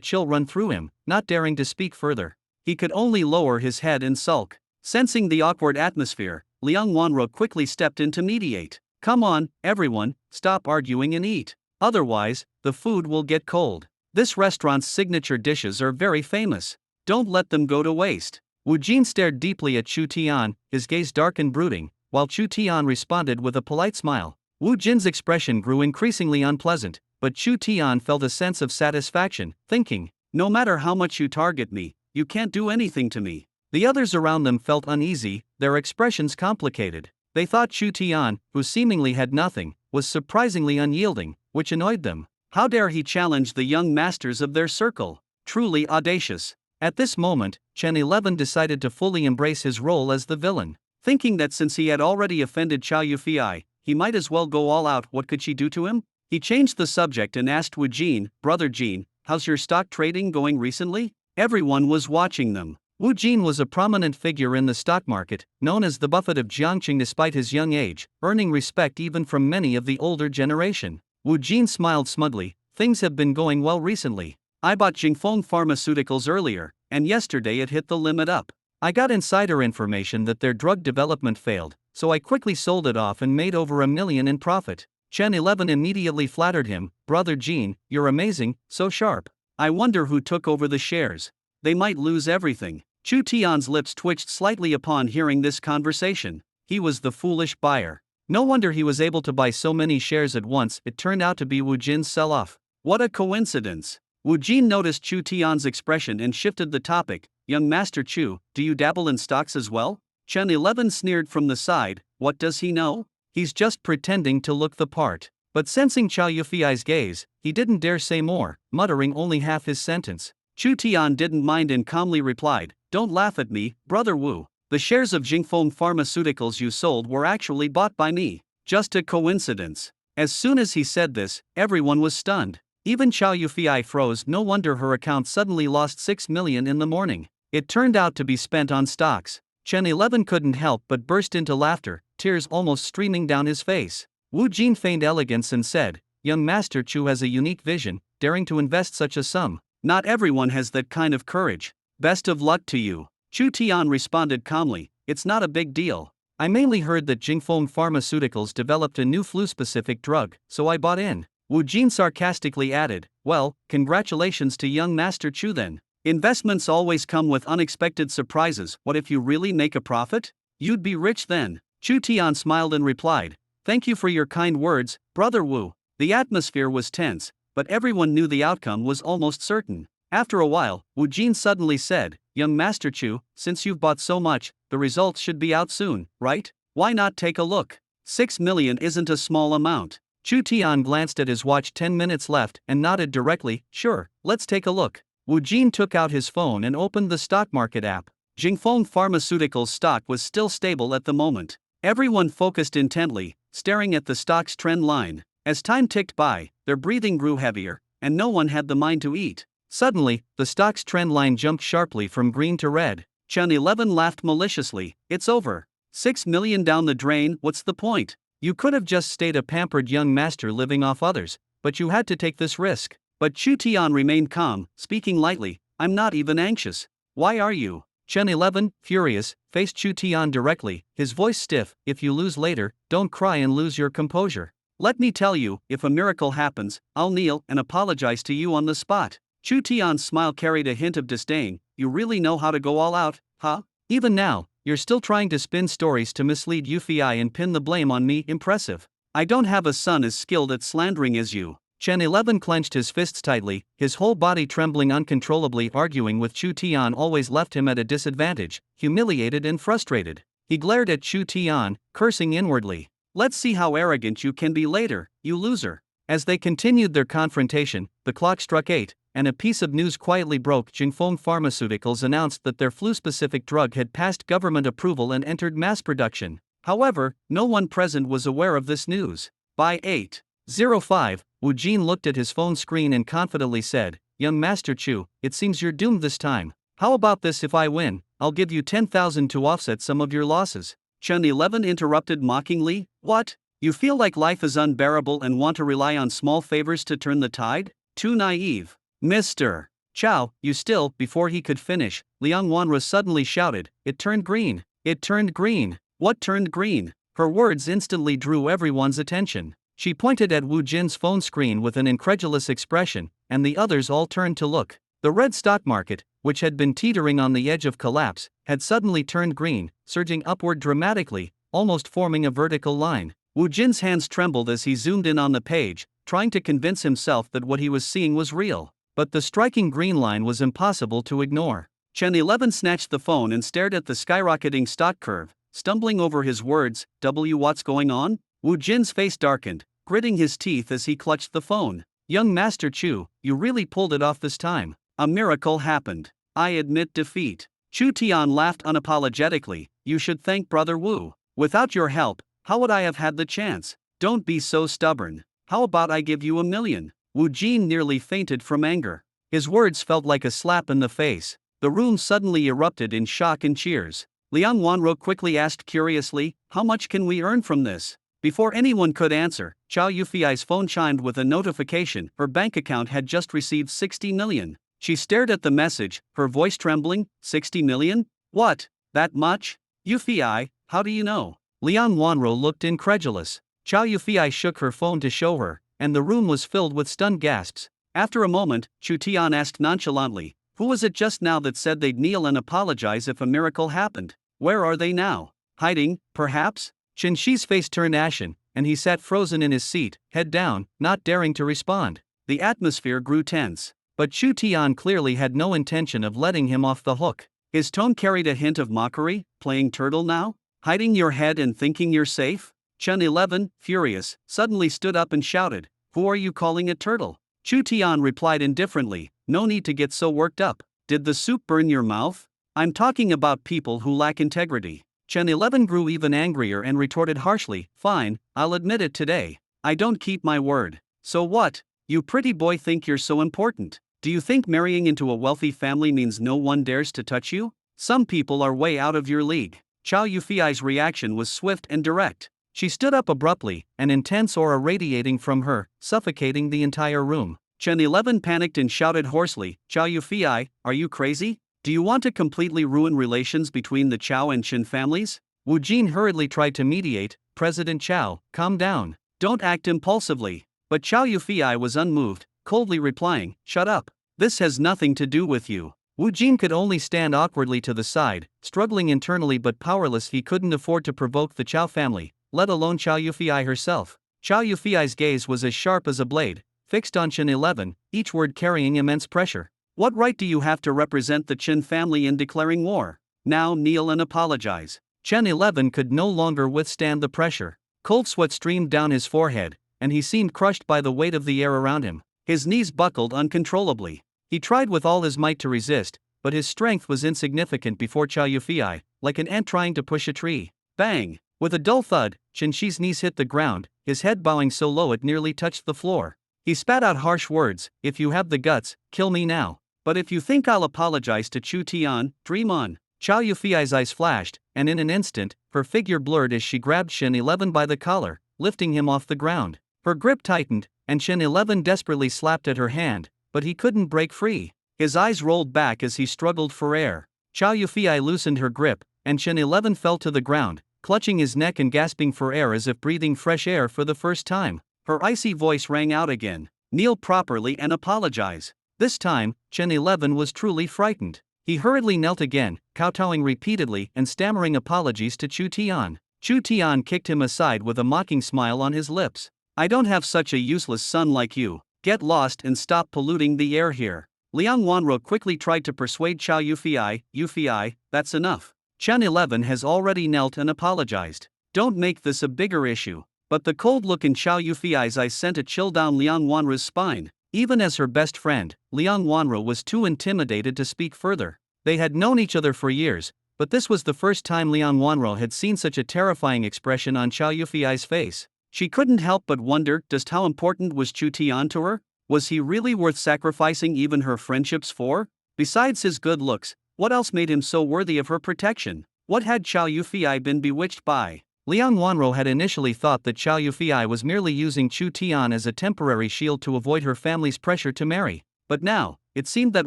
chill run through him, not daring to speak further. He could only lower his head and sulk. Sensing the awkward atmosphere, Liang Wanro quickly stepped in to mediate. "Come on, everyone, stop arguing and eat. Otherwise, the food will get cold. This restaurant's signature dishes are very famous. Don't let them go to waste." Wu Jin stared deeply at Chu Tian, his gaze dark and brooding, while Chu Tian responded with a polite smile. Wu Jin's expression grew increasingly unpleasant, but Chu Tian felt a sense of satisfaction, thinking, "No matter how much you target me, you can't do anything to me." The others around them felt uneasy, their expressions complicated. They thought Chu Tian, who seemingly had nothing, was surprisingly unyielding, which annoyed them. How dare he challenge the young masters of their circle? Truly audacious. At this moment, Chen 11 decided to fully embrace his role as the villain. Thinking that since he had already offended Chow Yufi, he might as well go all out. What could she do to him? He changed the subject and asked Wu Jin, "Brother Jin, how's your stock trading going recently?" Everyone was watching them. Wu Jin was a prominent figure in the stock market, known as the Buffett of Jiangqing despite his young age, earning respect even from many of the older generation. Wu Jin smiled smugly, "Things have been going well recently. I bought Jingfeng Pharmaceuticals earlier, and yesterday it hit the limit up. I got insider information that their drug development failed, so I quickly sold it off and made over $1 million in profit." Chen 11 immediately flattered him, "Brother Jin, you're amazing, so sharp. I wonder who took over the shares. They might lose everything." Chu Tian's lips twitched slightly upon hearing this conversation. He was the foolish buyer. No wonder he was able to buy so many shares at once. It turned out to be Wu Jin's sell-off. What a coincidence. Wu Jin noticed Chu Tian's expression and shifted the topic. "Young Master Chu, do you dabble in stocks as well?" Chen 11 sneered from the side, "What does he know? He's just pretending to look the part." But sensing Chow Yufi's gaze, he didn't dare say more, muttering only half his sentence. Chu Tian didn't mind and calmly replied, "Don't laugh at me, Brother Wu. The shares of Jingfeng Pharmaceuticals you sold were actually bought by me. Just a coincidence." As soon as he said this, everyone was stunned. Even Chow Yufei froze. No wonder her account suddenly lost 6 million in the morning. It turned out to be spent on stocks. Chen 11 couldn't help but burst into laughter, tears almost streaming down his face. Wu Jin feigned elegance and said, "Young Master Chu has a unique vision, daring to invest such a sum. Not everyone has that kind of courage. Best of luck to you." Chu Tian responded calmly, "It's not a big deal. I mainly heard that Jingfeng Pharmaceuticals developed a new flu-specific drug, so I bought in." Wu Jin sarcastically added, "Well, congratulations to young Master Chu then. Investments always come with unexpected surprises. What if you really make a profit? You'd be rich then." Chu Tian smiled and replied, "Thank you for your kind words, Brother Wu." The atmosphere was tense, but everyone knew the outcome was almost certain. After a while, Wu Jin suddenly said, "Young Master Chu, since you've bought so much, the results should be out soon, right? Why not take a look? 6 million isn't a small amount." Chu Tian glanced at his watch. 10 minutes left and nodded directly, "Sure, let's take a look." Wu Jin took out his phone and opened the stock market app. Jingfeng Pharmaceuticals stock was still stable at the moment. Everyone focused intently, staring at the stock's trend line. As time ticked by, their breathing grew heavier, and no one had the mind to eat. Suddenly, the stock's trend line jumped sharply from green to red. Chen 11 laughed maliciously, "It's over. 6 million down the drain, what's the point? You could have just stayed a pampered young master living off others, but you had to take this risk." But Chu Tian remained calm, speaking lightly, "I'm not even anxious." "Why are you?" Chen 11, furious, faced Chu Tian directly, his voice stiff, "If you lose later, don't cry and lose your composure. Let me tell you, if a miracle happens, I'll kneel and apologize to you on the spot." Chu Tian's smile carried a hint of disdain. "You really know how to go all out, huh? Even now, you're still trying to spin stories to mislead Yufei and pin the blame on me. Impressive. I don't have a son as skilled at slandering as you." Chen 11 clenched his fists tightly, his whole body trembling uncontrollably. Arguing with Chu Tian always left him at a disadvantage, humiliated and frustrated. He glared at Chu Tian, cursing inwardly. "Let's see how arrogant you can be later, you loser." As they continued their confrontation, the clock struck 8, and a piece of news quietly broke. Jingfeng Pharmaceuticals announced that their flu-specific drug had passed government approval and entered mass production. However, no one present was aware of this news. By 8:05, Wu Jin looked at his phone screen and confidently said, "Young Master Chu, it seems you're doomed this time. How about this? If I win, I'll give you 10,000 to offset some of your losses." Chen 11 interrupted mockingly, "What? You feel like life is unbearable and want to rely on small favors to turn the tide? Too naive. Mr. Chow, you still." Before he could finish, Liang Wanru suddenly shouted, "It turned green. It turned green." "What turned green?" Her words instantly drew everyone's attention. She pointed at Wu Jin's phone screen with an incredulous expression, and the others all turned to look. The red stock market, which had been teetering on the edge of collapse, had suddenly turned green, surging upward dramatically, almost forming a vertical line. Wu Jin's hands trembled as he zoomed in on the page, trying to convince himself that what he was seeing was real. But the striking green line was impossible to ignore. Chen 11 snatched the phone and stared at the skyrocketing stock curve, stumbling over his words. What's going on?" Wu Jin's face darkened, gritting his teeth as he clutched the phone. "Young Master Chu, you really pulled it off this time. A miracle happened. I admit defeat." Chu Tian laughed unapologetically, "You should thank Brother Wu. Without your help, how would I have had the chance? Don't be so stubborn. How about I give you 1 million? Wu Jin nearly fainted from anger. His words felt like a slap in the face. The room suddenly erupted in shock and cheers. Liang Wanro quickly asked curiously, "How much can we earn from this?" Before anyone could answer, Chow Yufei's phone chimed with a notification. Her bank account had just received 60 million. She stared at the message, her voice trembling. 60 million? What? That much? Yufei, how do you know? Liang Wanro looked incredulous. Chow Yufei shook her phone to show her, and the room was filled with stunned gasps. After a moment, Chu Tian asked nonchalantly, "Who was it just now that said they'd kneel and apologize if a miracle happened? Where are they now? Hiding, perhaps?" Chen Shi's face turned ashen, and he sat frozen in his seat, head down, not daring to respond. The atmosphere grew tense, but Chu Tian clearly had no intention of letting him off the hook. His tone carried a hint of mockery. "Playing turtle now? Hiding your head and thinking you're safe?" Chen 11, furious, suddenly stood up and shouted, "Who are you calling a turtle?" Chu Tian replied indifferently, "No need to get so worked up. Did the soup burn your mouth? I'm talking about people who lack integrity." Chen 11 grew even angrier and retorted harshly, "Fine, I'll admit it today. I don't keep my word. So what? You pretty boy think you're so important. Do you think marrying into a wealthy family means no one dares to touch you? Some people are way out of your league. Chow Yufi's reaction was swift and direct. She stood up abruptly, an intense aura radiating from her, suffocating the entire room. Chen 11 panicked and shouted hoarsely, Chow Yufi, are you crazy? Do you want to completely ruin relations between the Chow and Chen families? Wu Jin hurriedly tried to mediate, President Chow, calm down. Don't act impulsively. But Chow Yufi was unmoved, coldly replying, shut up. This has nothing to do with you. Wu Jin could only stand awkwardly to the side, struggling internally but powerless. He couldn't afford to provoke the Chow family, let alone Chow Yufi herself. Chow Yufi's gaze was as sharp as a blade, fixed on Chen 11, each word carrying immense pressure. What right do you have to represent the Chen family in declaring war? Now kneel and apologize. Chen 11 could no longer withstand the pressure. Cold sweat streamed down his forehead, and he seemed crushed by the weight of the air around him. His knees buckled uncontrollably. He tried with all his might to resist, but his strength was insignificant before Chow Yufi, like an ant trying to push a tree. Bang! With a dull thud, Chen Shi's knees hit the ground, his head bowing so low it nearly touched the floor. He spat out harsh words, if you have the guts, kill me now. But if you think I'll apologize to Chu Tian, dream on. Chow Yufi's eyes flashed, and in an instant, her figure blurred as she grabbed Chen 11 by the collar, lifting him off the ground. Her grip tightened, and Chen 11 desperately slapped at her hand, but he couldn't break free. His eyes rolled back as he struggled for air. Chow Yufi loosened her grip, and Chen 11 fell to the ground, clutching his neck and gasping for air as if breathing fresh air for the first time. Her icy voice rang out again. Kneel properly and apologize. This time, Chen 11 was truly frightened. He hurriedly knelt again, kowtowing repeatedly and stammering apologies to Chu Tian. Chu Tian kicked him aside with a mocking smile on his lips. I don't have such a useless son like you. Get lost and stop polluting the air here. Liang Wanro quickly tried to persuade Chow Yufi, that's enough. Chen 11 has already knelt and apologized. Don't make this a bigger issue. But the cold look in Chow Yufi's eyes sent a chill down Liang Wanro's spine. Even as her best friend, Liang Wanro was too intimidated to speak further. They had known each other for years, but this was the first time Liang Wanro had seen such a terrifying expression on Chow Yufi's face. She couldn't help but wonder just how important was Chu Tian to her? Was he really worth sacrificing even her friendships for? Besides his good looks, what else made him so worthy of her protection? What had Chow Yufi been bewitched by? Liang Wanro had initially thought that Chow Yufi was merely using Chu Tian as a temporary shield to avoid her family's pressure to marry. But now, it seemed that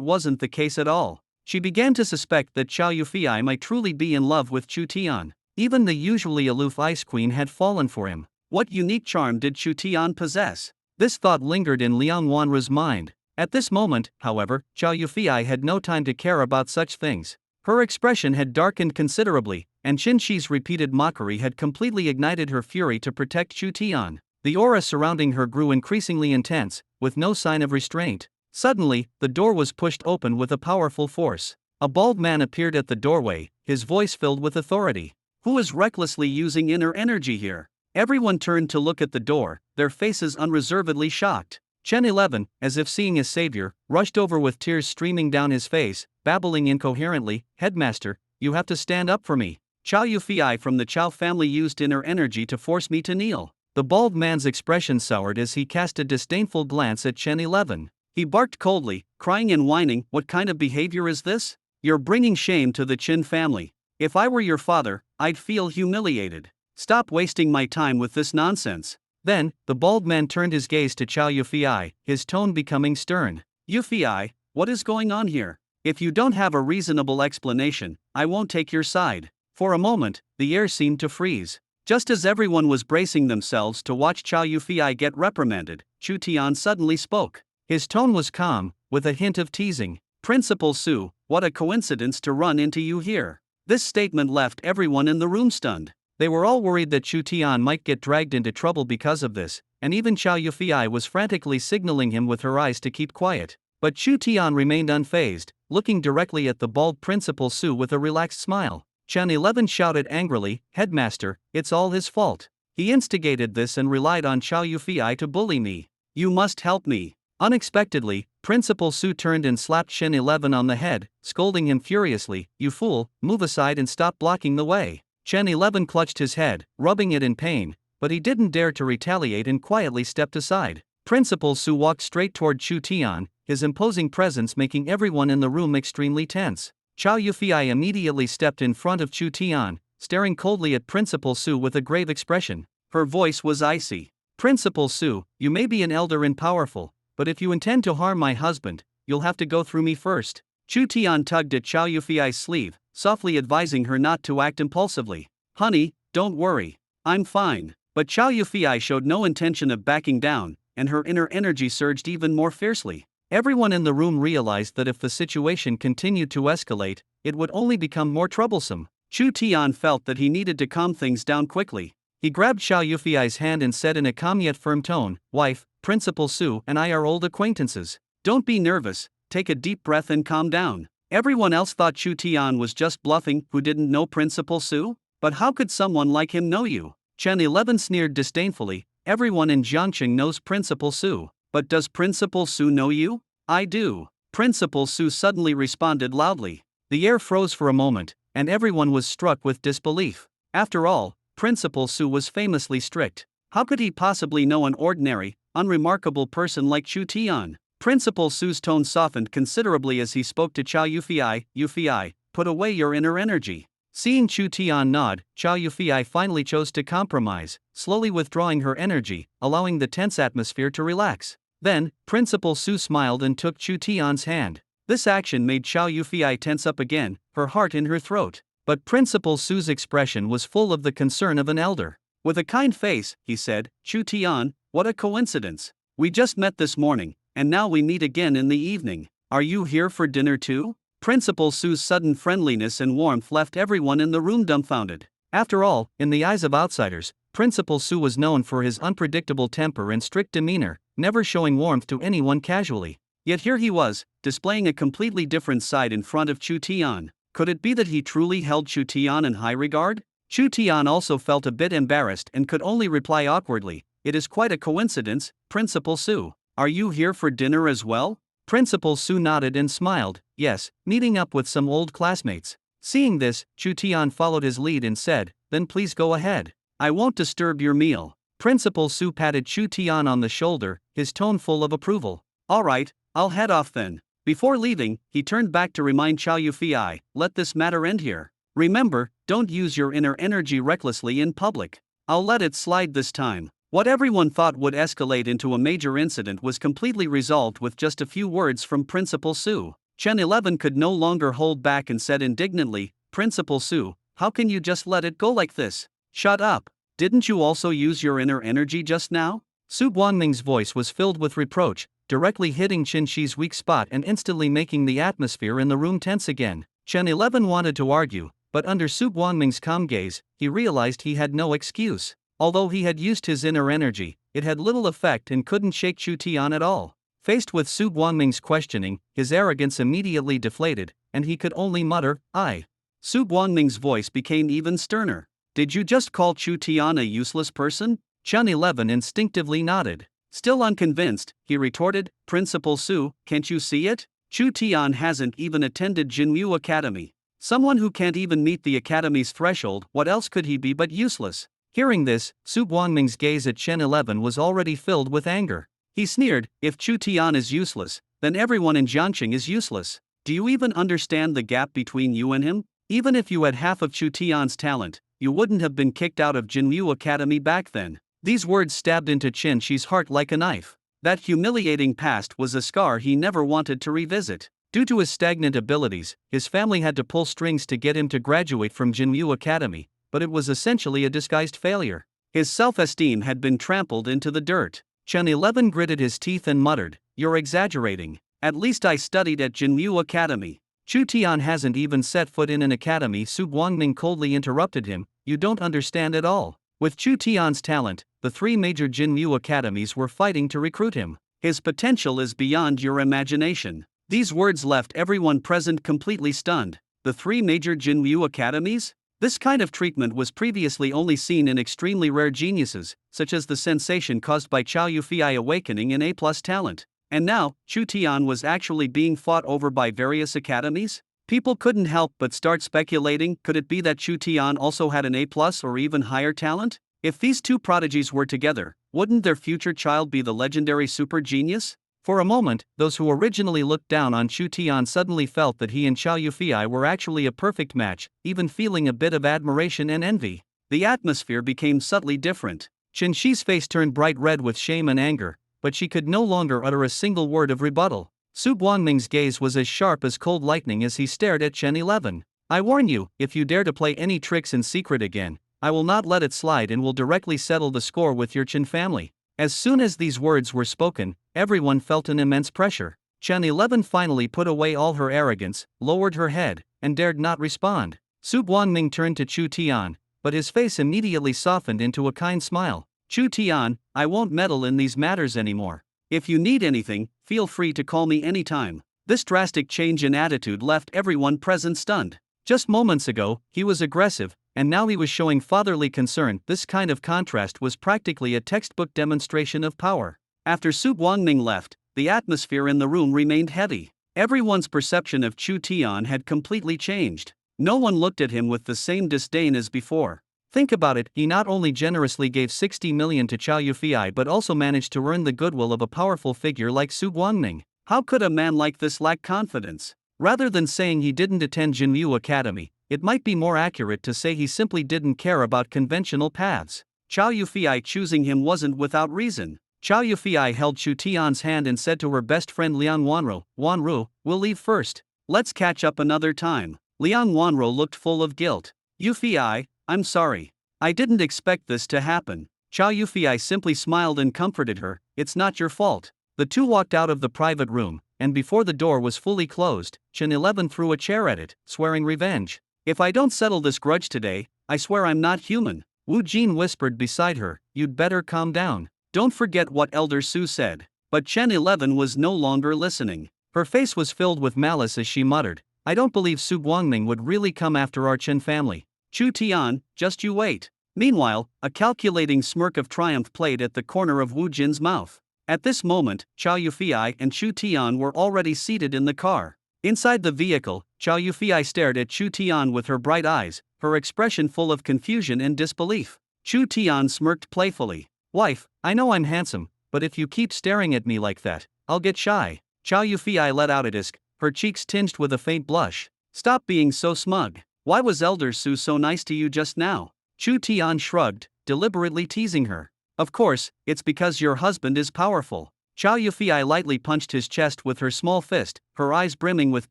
wasn't the case at all. She began to suspect that Chow Yufi might truly be in love with Chu Tian. Even the usually aloof Ice Queen had fallen for him. What unique charm did Chu Tian possess? This thought lingered in Liang Wanro's mind. At this moment, however, Chow Yufi had no time to care about such things. Her expression had darkened considerably, and Chen Shi's repeated mockery had completely ignited her fury to protect Chu Tian. The aura surrounding her grew increasingly intense, with no sign of restraint. Suddenly, the door was pushed open with a powerful force. A bald man appeared at the doorway, his voice filled with authority. Who is recklessly using inner energy here? Everyone turned to look at the door, their faces unreservedly shocked. Chen 11, as if seeing a savior, rushed over with tears streaming down his face, babbling incoherently, Headmaster, you have to stand up for me. Chow Yufi from the Chow family used inner energy to force me to kneel. The bald man's expression soured as he cast a disdainful glance at Chen 11. He barked coldly, crying and whining, what kind of behavior is this? You're bringing shame to the Chen family. If I were your father, I'd feel humiliated. Stop wasting my time with this nonsense. Then, the bald man turned his gaze to Chow Yufi, his tone becoming stern. Yufi, what is going on here? If you don't have a reasonable explanation, I won't take your side. For a moment, the air seemed to freeze. Just as everyone was bracing themselves to watch Chow Yufi get reprimanded, Chu Tian suddenly spoke. His tone was calm, with a hint of teasing. Principal Su, what a coincidence to run into you here. This statement left everyone in the room stunned. They were all worried that Chu Tian might get dragged into trouble because of this, and even Chow Yufi was frantically signaling him with her eyes to keep quiet. But Chu Tian remained unfazed, looking directly at the bald Principal Su with a relaxed smile. Chen 11 shouted angrily, Headmaster, it's all his fault. He instigated this and relied on Chow Yufi to bully me. You must help me. Unexpectedly, Principal Su turned and slapped Chen 11 on the head, scolding him furiously, You fool, move aside and stop blocking the way. Chen 11 clutched his head, rubbing it in pain, but he didn't dare to retaliate and quietly stepped aside. Principal Su walked straight toward Chu Tian, his imposing presence making everyone in the room extremely tense. Chow Yufei immediately stepped in front of Chu Tian, staring coldly at Principal Su with a grave expression. Her voice was icy. Principal Su, you may be an elder and powerful, but if you intend to harm my husband, you'll have to go through me first. Chu Tian tugged at Chow Yufei's sleeve, softly advising her not to act impulsively. Honey, don't worry. I'm fine. But Chow Yufei showed no intention of backing down, and her inner energy surged even more fiercely. Everyone in the room realized that if the situation continued to escalate, it would only become more troublesome. Chu Tian felt that he needed to calm things down quickly. He grabbed Chow Yufei's hand and said in a calm yet firm tone, "Wife, Principal Su and I are old acquaintances. Don't be nervous, take a deep breath and calm down." Everyone else thought Chu Tian was just bluffing, who didn't know Principal Su? But how could someone like him know you? Chen 11 sneered disdainfully, everyone in Jiangqing knows Principal Su. But does Principal Su know you? I do. Principal Su suddenly responded loudly. The air froze for a moment, and everyone was struck with disbelief. After all, Principal Su was famously strict. How could he possibly know an ordinary, unremarkable person like Chu Tian? Principal Su's tone softened considerably as he spoke to Chow Yufei. Yufei, put away your inner energy. Seeing Chu Tian nod, Chow Yufei finally chose to compromise, slowly withdrawing her energy, allowing the tense atmosphere to relax. Then, Principal Su smiled and took Chu Tian's hand. This action made Chow Yufei tense up again, her heart in her throat. But Principal Su's expression was full of the concern of an elder. With a kind face, he said, "Chu Tian, what a coincidence. We just met this morning, and now we meet again in the evening. Are you here for dinner too?" Principal Su's sudden friendliness and warmth left everyone in the room dumbfounded. After all, in the eyes of outsiders, Principal Su was known for his unpredictable temper and strict demeanor, never showing warmth to anyone casually. Yet here he was, displaying a completely different side in front of Chu Tian. Could it be that he truly held Chu Tian in high regard? Chu Tian also felt a bit embarrassed and could only reply awkwardly, "It is quite a coincidence, Principal Su. Are you here for dinner as well?" Principal Su nodded and smiled, "Yes, meeting up with some old classmates." Seeing this, Chu Tian followed his lead and said, "Then please go ahead. I won't disturb your meal." Principal Su patted Chu Tian on the shoulder, his tone full of approval. "All right, I'll head off then." Before leaving, he turned back to remind Chow Yufei, "Let this matter end here. Remember, don't use your inner energy recklessly in public." "I'll let it slide this time." What everyone thought would escalate into a major incident was completely resolved with just a few words from Principal Su. Chen 11 could no longer hold back and said indignantly, "Principal Su, how can you just let it go like this? Shut up. Didn't you also use your inner energy just now?" Su Guangming's voice was filled with reproach, directly hitting Qin Shi's weak spot and instantly making the atmosphere in the room tense again. Chen 11 wanted to argue, but under Su Guangming's calm gaze, he realized he had no excuse. Although he had used his inner energy, it had little effect and couldn't shake Chu Tian at all. Faced with Su Guangming's questioning, his arrogance immediately deflated, and he could only mutter, "I." Su Guangming's voice became even sterner. "Did you just call Chu Tian a useless person?" Chen 11 instinctively nodded. Still unconvinced, he retorted, "Principal Su, can't you see it? Chu Tian hasn't even attended Jinyu Academy. Someone who can't even meet the academy's threshold, what else could he be but useless?" Hearing this, Su Guangming's gaze at Chen 11 was already filled with anger. He sneered, "If Chu Tian is useless, then everyone in Jiangqing is useless. Do you even understand the gap between you and him? Even if you had half of Chu Tian's talent, you wouldn't have been kicked out of Jinyu Academy back then." These words stabbed into Qin Shi's heart like a knife. That humiliating past was a scar he never wanted to revisit. Due to his stagnant abilities, his family had to pull strings to get him to graduate from Jinyu Academy, but it was essentially a disguised failure. His self-esteem had been trampled into the dirt. Chen 11 gritted his teeth and muttered, "You're exaggerating. At least I studied at Jinyu Academy." "Chu Tian hasn't even set foot in an academy." Su Guangming coldly interrupted him, "You don't understand at all. With Chu Tian's talent, the three major Jinyu academies were fighting to recruit him. His potential is beyond your imagination." These words left everyone present completely stunned. The three major Jinyu academies? This kind of treatment was previously only seen in extremely rare geniuses, such as the sensation caused by Chow Yufei awakening in A+ talent. And now, Chu Tian was actually being fought over by various academies? People couldn't help but start speculating, could it be that Chu Tian also had an A+ or even higher talent? If these two prodigies were together, wouldn't their future child be the legendary super genius? For a moment, those who originally looked down on Chu Tian suddenly felt that he and Chow Yufei were actually a perfect match, even feeling a bit of admiration and envy. The atmosphere became subtly different. Chen Shi's face turned bright red with shame and anger, but she could no longer utter a single word of rebuttal. Su Guangming's gaze was as sharp as cold lightning as he stared at Chen 11. I warn you, if you dare to play any tricks in secret again, I will not let it slide and will directly settle the score with your Chen family. As soon as these words were spoken, everyone felt an immense pressure. Chen 11 finally put away all her arrogance, lowered her head, and dared not respond. Su Guangming turned to Chu Tian, but his face immediately softened into a kind smile. Chu Tian, I won't meddle in these matters anymore. If you need anything, feel free to call me anytime. This drastic change in attitude left everyone present stunned. Just moments ago, he was aggressive, and now he was showing fatherly concern. This kind of contrast was practically a textbook demonstration of power. After Su Guangming left, the atmosphere in the room remained heavy. Everyone's perception of Chu Tian had completely changed. No one looked at him with the same disdain as before. Think about it, he not only generously gave 60 million to Chow Yufei but also managed to earn the goodwill of a powerful figure like Su Guangming. How could a man like this lack confidence? Rather than saying he didn't attend Jinyu Academy, it might be more accurate to say he simply didn't care about conventional paths. Chow Yufei choosing him wasn't without reason. Chow Yufei held Chu Tian's hand and said to her best friend Liang Wanru, Wanru, we'll leave first. Let's catch up another time. Liang Wanru looked full of guilt. Yufei, I'm sorry. I didn't expect this to happen. Chow Yufei simply smiled and comforted her, it's not your fault. The two walked out of the private room, and before the door was fully closed, Chen 11 threw a chair at it, swearing revenge. If I don't settle this grudge today, I swear I'm not human. Wu Jin whispered beside her, you'd better calm down. Don't forget what Elder Su said. But Chen 11 was no longer listening. Her face was filled with malice as she muttered, I don't believe Su Guangming would really come after our Chen family. Chu Tian, just you wait. Meanwhile, a calculating smirk of triumph played at the corner of Wu Jin's mouth. At this moment, Chow Yufei and Chu Tian were already seated in the car. Inside the vehicle, Chow Yufei stared at Chu Tian with her bright eyes, her expression full of confusion and disbelief. Chu Tian smirked playfully. Wife, I know I'm handsome, but if you keep staring at me like that, I'll get shy. Chow Yufei let out a hiss, her cheeks tinged with a faint blush. Stop being so smug. Why was Elder Su so nice to you just now? Chu Tian shrugged, deliberately teasing her. Of course, it's because your husband is powerful. Chow Yufei lightly punched his chest with her small fist, her eyes brimming with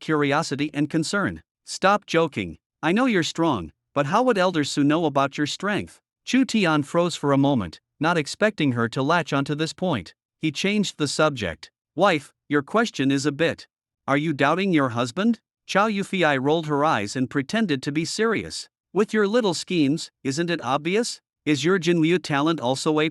curiosity and concern. Stop joking. I know you're strong, but how would Elder Su know about your strength? Chu Tian froze for a moment, not expecting her to latch onto this point. He changed the subject. Wife, your question is a bit. Are you doubting your husband? Chow Yufei rolled her eyes and pretended to be serious. With your little schemes, isn't it obvious? Is your Jinyu talent also A+?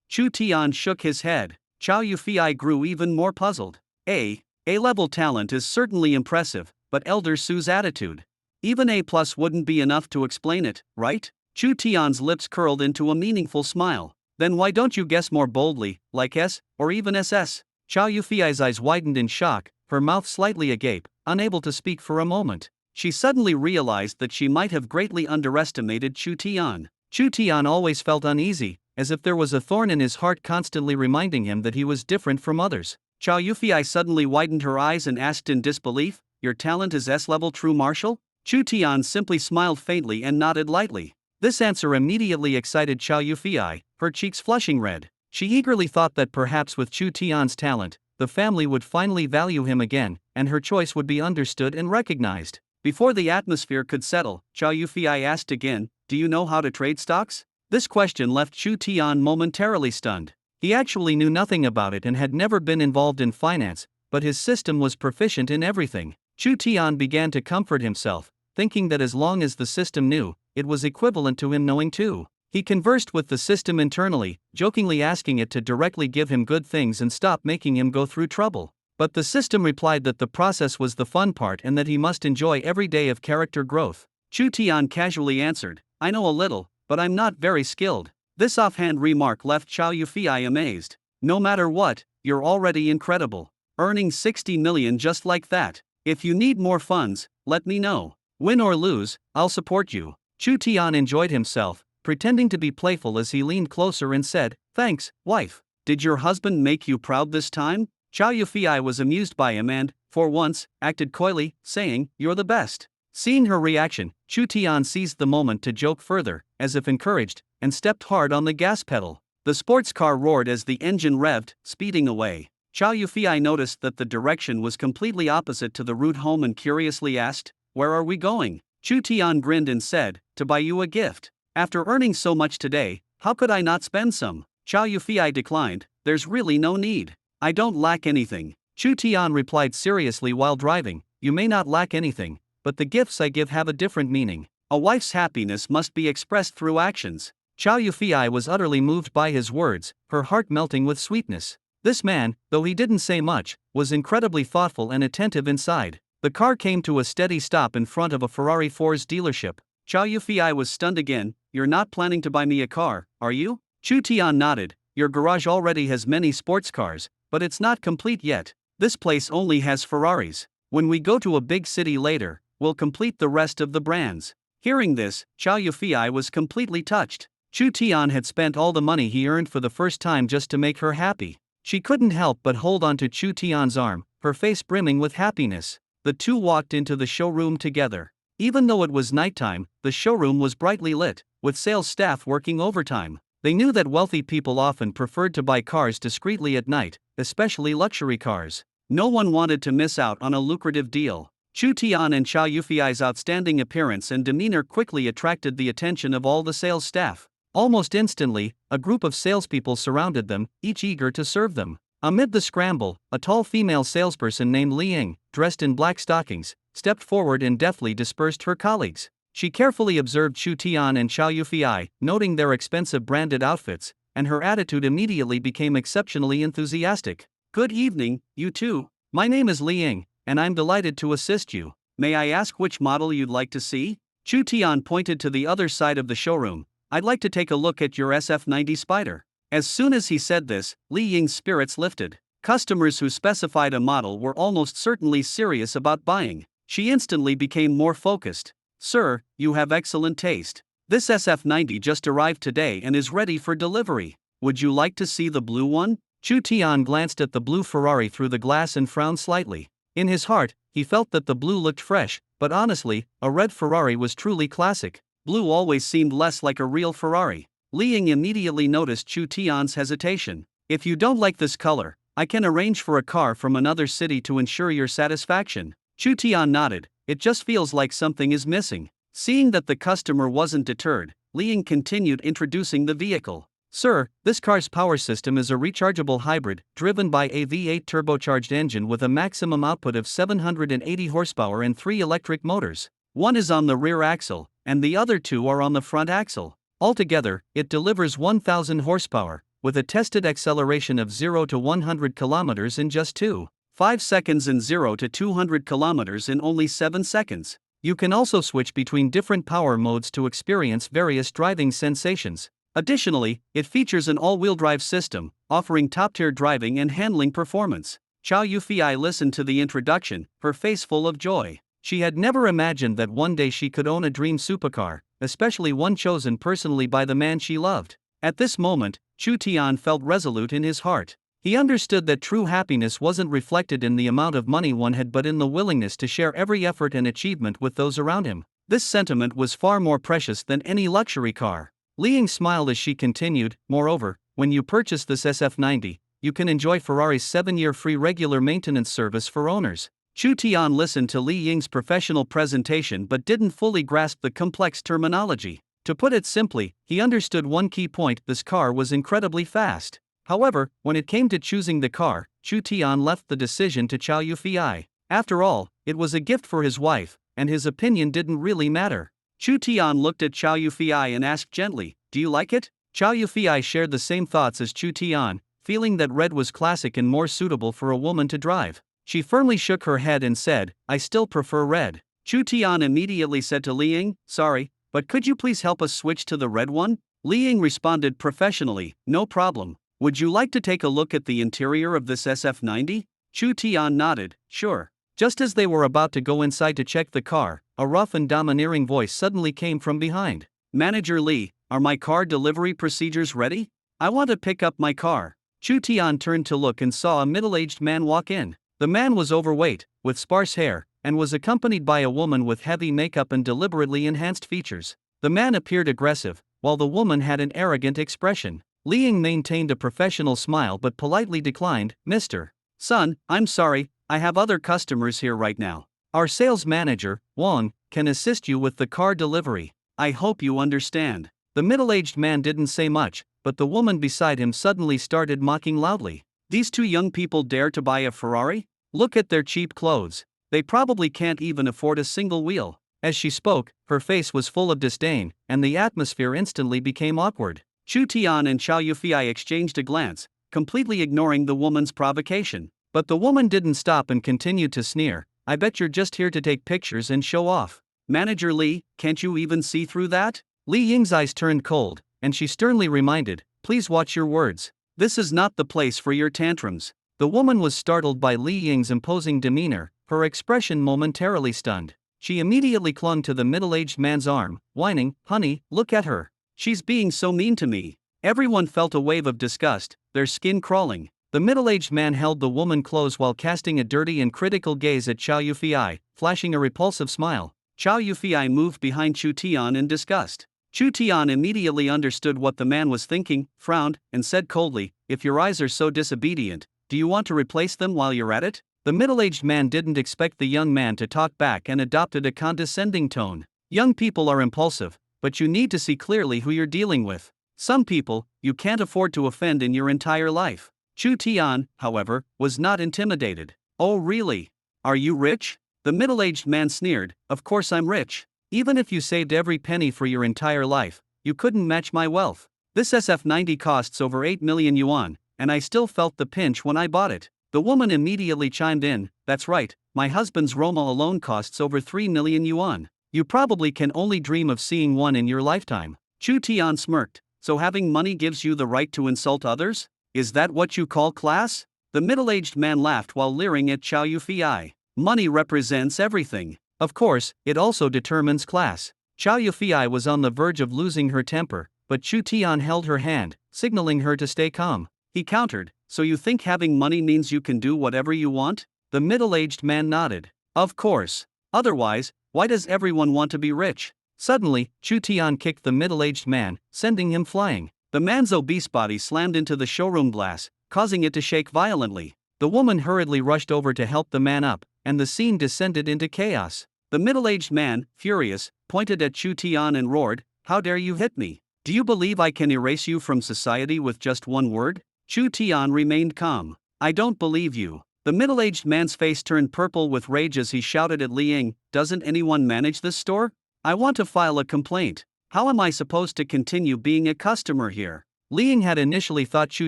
Chu Tian shook his head. Chow Yufei grew even more puzzled. A-level talent is certainly impressive, but Elder Su's attitude. Even A+ wouldn't be enough to explain it, right? Chu Tian's lips curled into a meaningful smile. Then why don't you guess more boldly, like S, or even SS? Chow Yufei's eyes widened in shock, her mouth slightly agape, unable to speak for a moment. She suddenly realized that she might have greatly underestimated Chu Tian. Chu Tian always felt uneasy, as if there was a thorn in his heart constantly reminding him that he was different from others. Chow Yufei suddenly widened her eyes and asked in disbelief, your talent is S-level true martial? Chu Tian simply smiled faintly and nodded lightly. This answer immediately excited Chow Yufei, her cheeks flushing red. She eagerly thought that perhaps with Chu Tian's talent, the family would finally value him again, and her choice would be understood and recognized. Before the atmosphere could settle, Chow Yufei asked again, do you know how to trade stocks? This question left Chu Tian momentarily stunned. He actually knew nothing about it and had never been involved in finance, but his system was proficient in everything. Chu Tian began to comfort himself, thinking that as long as the system knew, it was equivalent to him knowing too. He conversed with the system internally, jokingly asking it to directly give him good things and stop making him go through trouble. But the system replied that the process was the fun part and that he must enjoy every day of character growth. Chu Tian casually answered, I know a little, but I'm not very skilled. This offhand remark left Chow Yufei amazed. No matter what, you're already incredible. Earning 60 million just like that. If you need more funds, let me know. Win or lose, I'll support you. Chu Tian enjoyed himself, pretending to be playful as he leaned closer and said, "Thanks, wife. Did your husband make you proud this time?" Chow Yufei was amused by him and, for once, acted coyly, saying, "You're the best." Seeing her reaction, Chu Tian seized the moment to joke further, as if encouraged, and stepped hard on the gas pedal. The sports car roared as the engine revved, speeding away. Chow Yufei noticed that the direction was completely opposite to the route home and curiously asked, "Where are we going?" Chu Tian grinned and said, "To buy you a gift. After earning so much today, how could I not spend some?" Chow Yufei declined, "There's really no need. I don't lack anything." Chu Tian replied seriously while driving, "You may not lack anything, but the gifts I give have a different meaning. A wife's happiness must be expressed through actions." Chow Yufei was utterly moved by his words, her heart melting with sweetness. This man, though he didn't say much, was incredibly thoughtful and attentive inside. The car came to a steady stop in front of a Ferrari 4's dealership. Chow Yufei was stunned again. "You're not planning to buy me a car, are you?" Chu Tian nodded. "Your garage already has many sports cars, but it's not complete yet. This place only has Ferraris. When we go to a big city later, we'll complete the rest of the brands." Hearing this, Chow Yufei was completely touched. Chu Tian had spent all the money he earned for the first time just to make her happy. She couldn't help but hold onto Chu Tian's arm, her face brimming with happiness. The two walked into the showroom together. Even though it was nighttime, the showroom was brightly lit, with sales staff working overtime. They knew that wealthy people often preferred to buy cars discreetly at night, especially luxury cars. No one wanted to miss out on a lucrative deal. Chu Tian and Chow Yufei's outstanding appearance and demeanor quickly attracted the attention of all the sales staff. Almost instantly, a group of salespeople surrounded them, each eager to serve them. Amid the scramble, a tall female salesperson named Li Ying, dressed in black stockings, stepped forward and deftly dispersed her colleagues. She carefully observed Chu Tian and Chow Yufei, noting their expensive branded outfits, and her attitude immediately became exceptionally enthusiastic. "Good evening, you two. My name is Li Ying, and I'm delighted to assist you. May I ask which model you'd like to see?" Chu Tian pointed to the other side of the showroom. "I'd like to take a look at your SF90 Spider." As soon as he said this, Li Ying's spirits lifted. Customers who specified a model were almost certainly serious about buying. She instantly became more focused. "Sir, you have excellent taste. This SF90 just arrived today and is ready for delivery. Would you like to see the blue one?" Chu Tian glanced at the blue Ferrari through the glass and frowned slightly. In his heart, he felt that the blue looked fresh, but honestly, a red Ferrari was truly classic. Blue always seemed less like a real Ferrari. Li Ying immediately noticed Chu Tian's hesitation. "If you don't like this color, I can arrange for a car from another city to ensure your satisfaction." Chu Tian nodded. "It just feels like something is missing." Seeing that the customer wasn't deterred, Li Ying continued introducing the vehicle. "Sir, this car's power system is a rechargeable hybrid, driven by a V8 turbocharged engine with a maximum output of 780 horsepower and 3 electric motors. One is on the rear axle, and the other two are on the front axle. Altogether, it delivers 1,000 horsepower, with a tested acceleration of 0 to 100 kilometers in just 2.5 seconds and 0 to 200 kilometers in only 7 seconds. You can also switch between different power modes to experience various driving sensations. Additionally, it features an all-wheel drive system, offering top-tier driving and handling performance." Chow Yufei listened to the introduction, her face full of joy. She had never imagined that one day she could own a dream supercar, especially one chosen personally by the man she loved. At this moment, Chu Tian felt resolute in his heart. He understood that true happiness wasn't reflected in the amount of money one had but in the willingness to share every effort and achievement with those around him. This sentiment was far more precious than any luxury car. Li Ying smiled as she continued, "Moreover, when you purchase this SF90, you can enjoy Ferrari's 7-year free regular maintenance service for owners." Chu Tian listened to Li Ying's professional presentation but didn't fully grasp the complex terminology. To put it simply, he understood one key point: this car was incredibly fast. However, when it came to choosing the car, Chu Tian left the decision to Chow Yufei. After all, it was a gift for his wife, and his opinion didn't really matter. Chu Tian looked at Chow Yufei and asked gently, "Do you like it?" Chow Yufei shared the same thoughts as Chu Tian, feeling that red was classic and more suitable for a woman to drive. She firmly shook her head and said, "I still prefer red." Chu Tian immediately said to Li Ying, "Sorry, but could you please help us switch to the red one?" Li Ying responded professionally, "No problem. Would you like to take a look at the interior of this SF90? Chu Tian nodded, "Sure." Just as they were about to go inside to check the car, a rough and domineering voice suddenly came from behind. "Manager Li, are my car delivery procedures ready? I want to pick up my car. Chu Tian turned to look and saw a middle-aged man walk in. The man was overweight, with sparse hair, and was accompanied by a woman with heavy makeup and deliberately enhanced features. The man appeared aggressive, while the woman had an arrogant expression. Li Ying maintained a professional smile but politely declined. Mr. Sun, I'm sorry, I have other customers here right now. Our sales manager, Wang, can assist you with the car delivery. I hope you understand. The middle-aged man didn't say much, but the woman beside him suddenly started mocking loudly. These two young people dare to buy a Ferrari? Look at their cheap clothes. They probably can't even afford a single wheel. As she spoke, her face was full of disdain, and the atmosphere instantly became awkward. Chu Tian and Xiao Yufei exchanged a glance, completely ignoring the woman's provocation. But the woman didn't stop and continued to sneer. I bet you're just here to take pictures and show off. Manager Li, can't you even see through that? Li Ying's eyes turned cold, and she sternly reminded, please watch your words. This is not the place for your tantrums. The woman was startled by Li Ying's imposing demeanor, her expression momentarily stunned. She immediately clung to the middle-aged man's arm, whining, honey, look at her. She's being so mean to me. Everyone felt a wave of disgust, their skin crawling. The middle-aged man held the woman close while casting a dirty and critical gaze at Xiao Yufei, flashing a repulsive smile. Xiao Yufei moved behind Chu Tian in disgust. Chu Tian immediately understood what the man was thinking, frowned, and said coldly, if your eyes are so disobedient, do you want to replace them while you're at it? The middle-aged man didn't expect the young man to talk back and adopted a condescending tone. Young people are impulsive, but you need to see clearly who you're dealing with. Some people, you can't afford to offend in your entire life. Chu Tian, however, was not intimidated. Oh really? Are you rich? The middle-aged man sneered, of course I'm rich. Even if you saved every penny for your entire life, you couldn't match my wealth. This SF90 costs over 8 million yuan, and I still felt the pinch when I bought it. The woman immediately chimed in, that's right, my husband's Roma alone costs over 3 million yuan. You probably can only dream of seeing one in your lifetime. Chu Tian smirked, so having money gives you the right to insult others? Is that what you call class? The middle-aged man laughed while leering at Xiao Yufei. Money represents everything. Of course, it also determines class. Xiao Yufei was on the verge of losing her temper, but Chu Tian held her hand, signaling her to stay calm. He countered, so you think having money means you can do whatever you want? The middle-aged man nodded. Of course. Otherwise, why does everyone want to be rich? Suddenly, Chu Tian kicked the middle-aged man, sending him flying. The man's obese body slammed into the showroom glass, causing it to shake violently. The woman hurriedly rushed over to help the man up, and the scene descended into chaos. The middle-aged man, furious, pointed at Chu Tian and roared, how dare you hit me? Do you believe I can erase you from society with just one word? Chu Tian remained calm. I don't believe you. The middle-aged man's face turned purple with rage as he shouted at Li Ying, doesn't anyone manage this store? I want to file a complaint. How am I supposed to continue being a customer here? Li Ying had initially thought Chu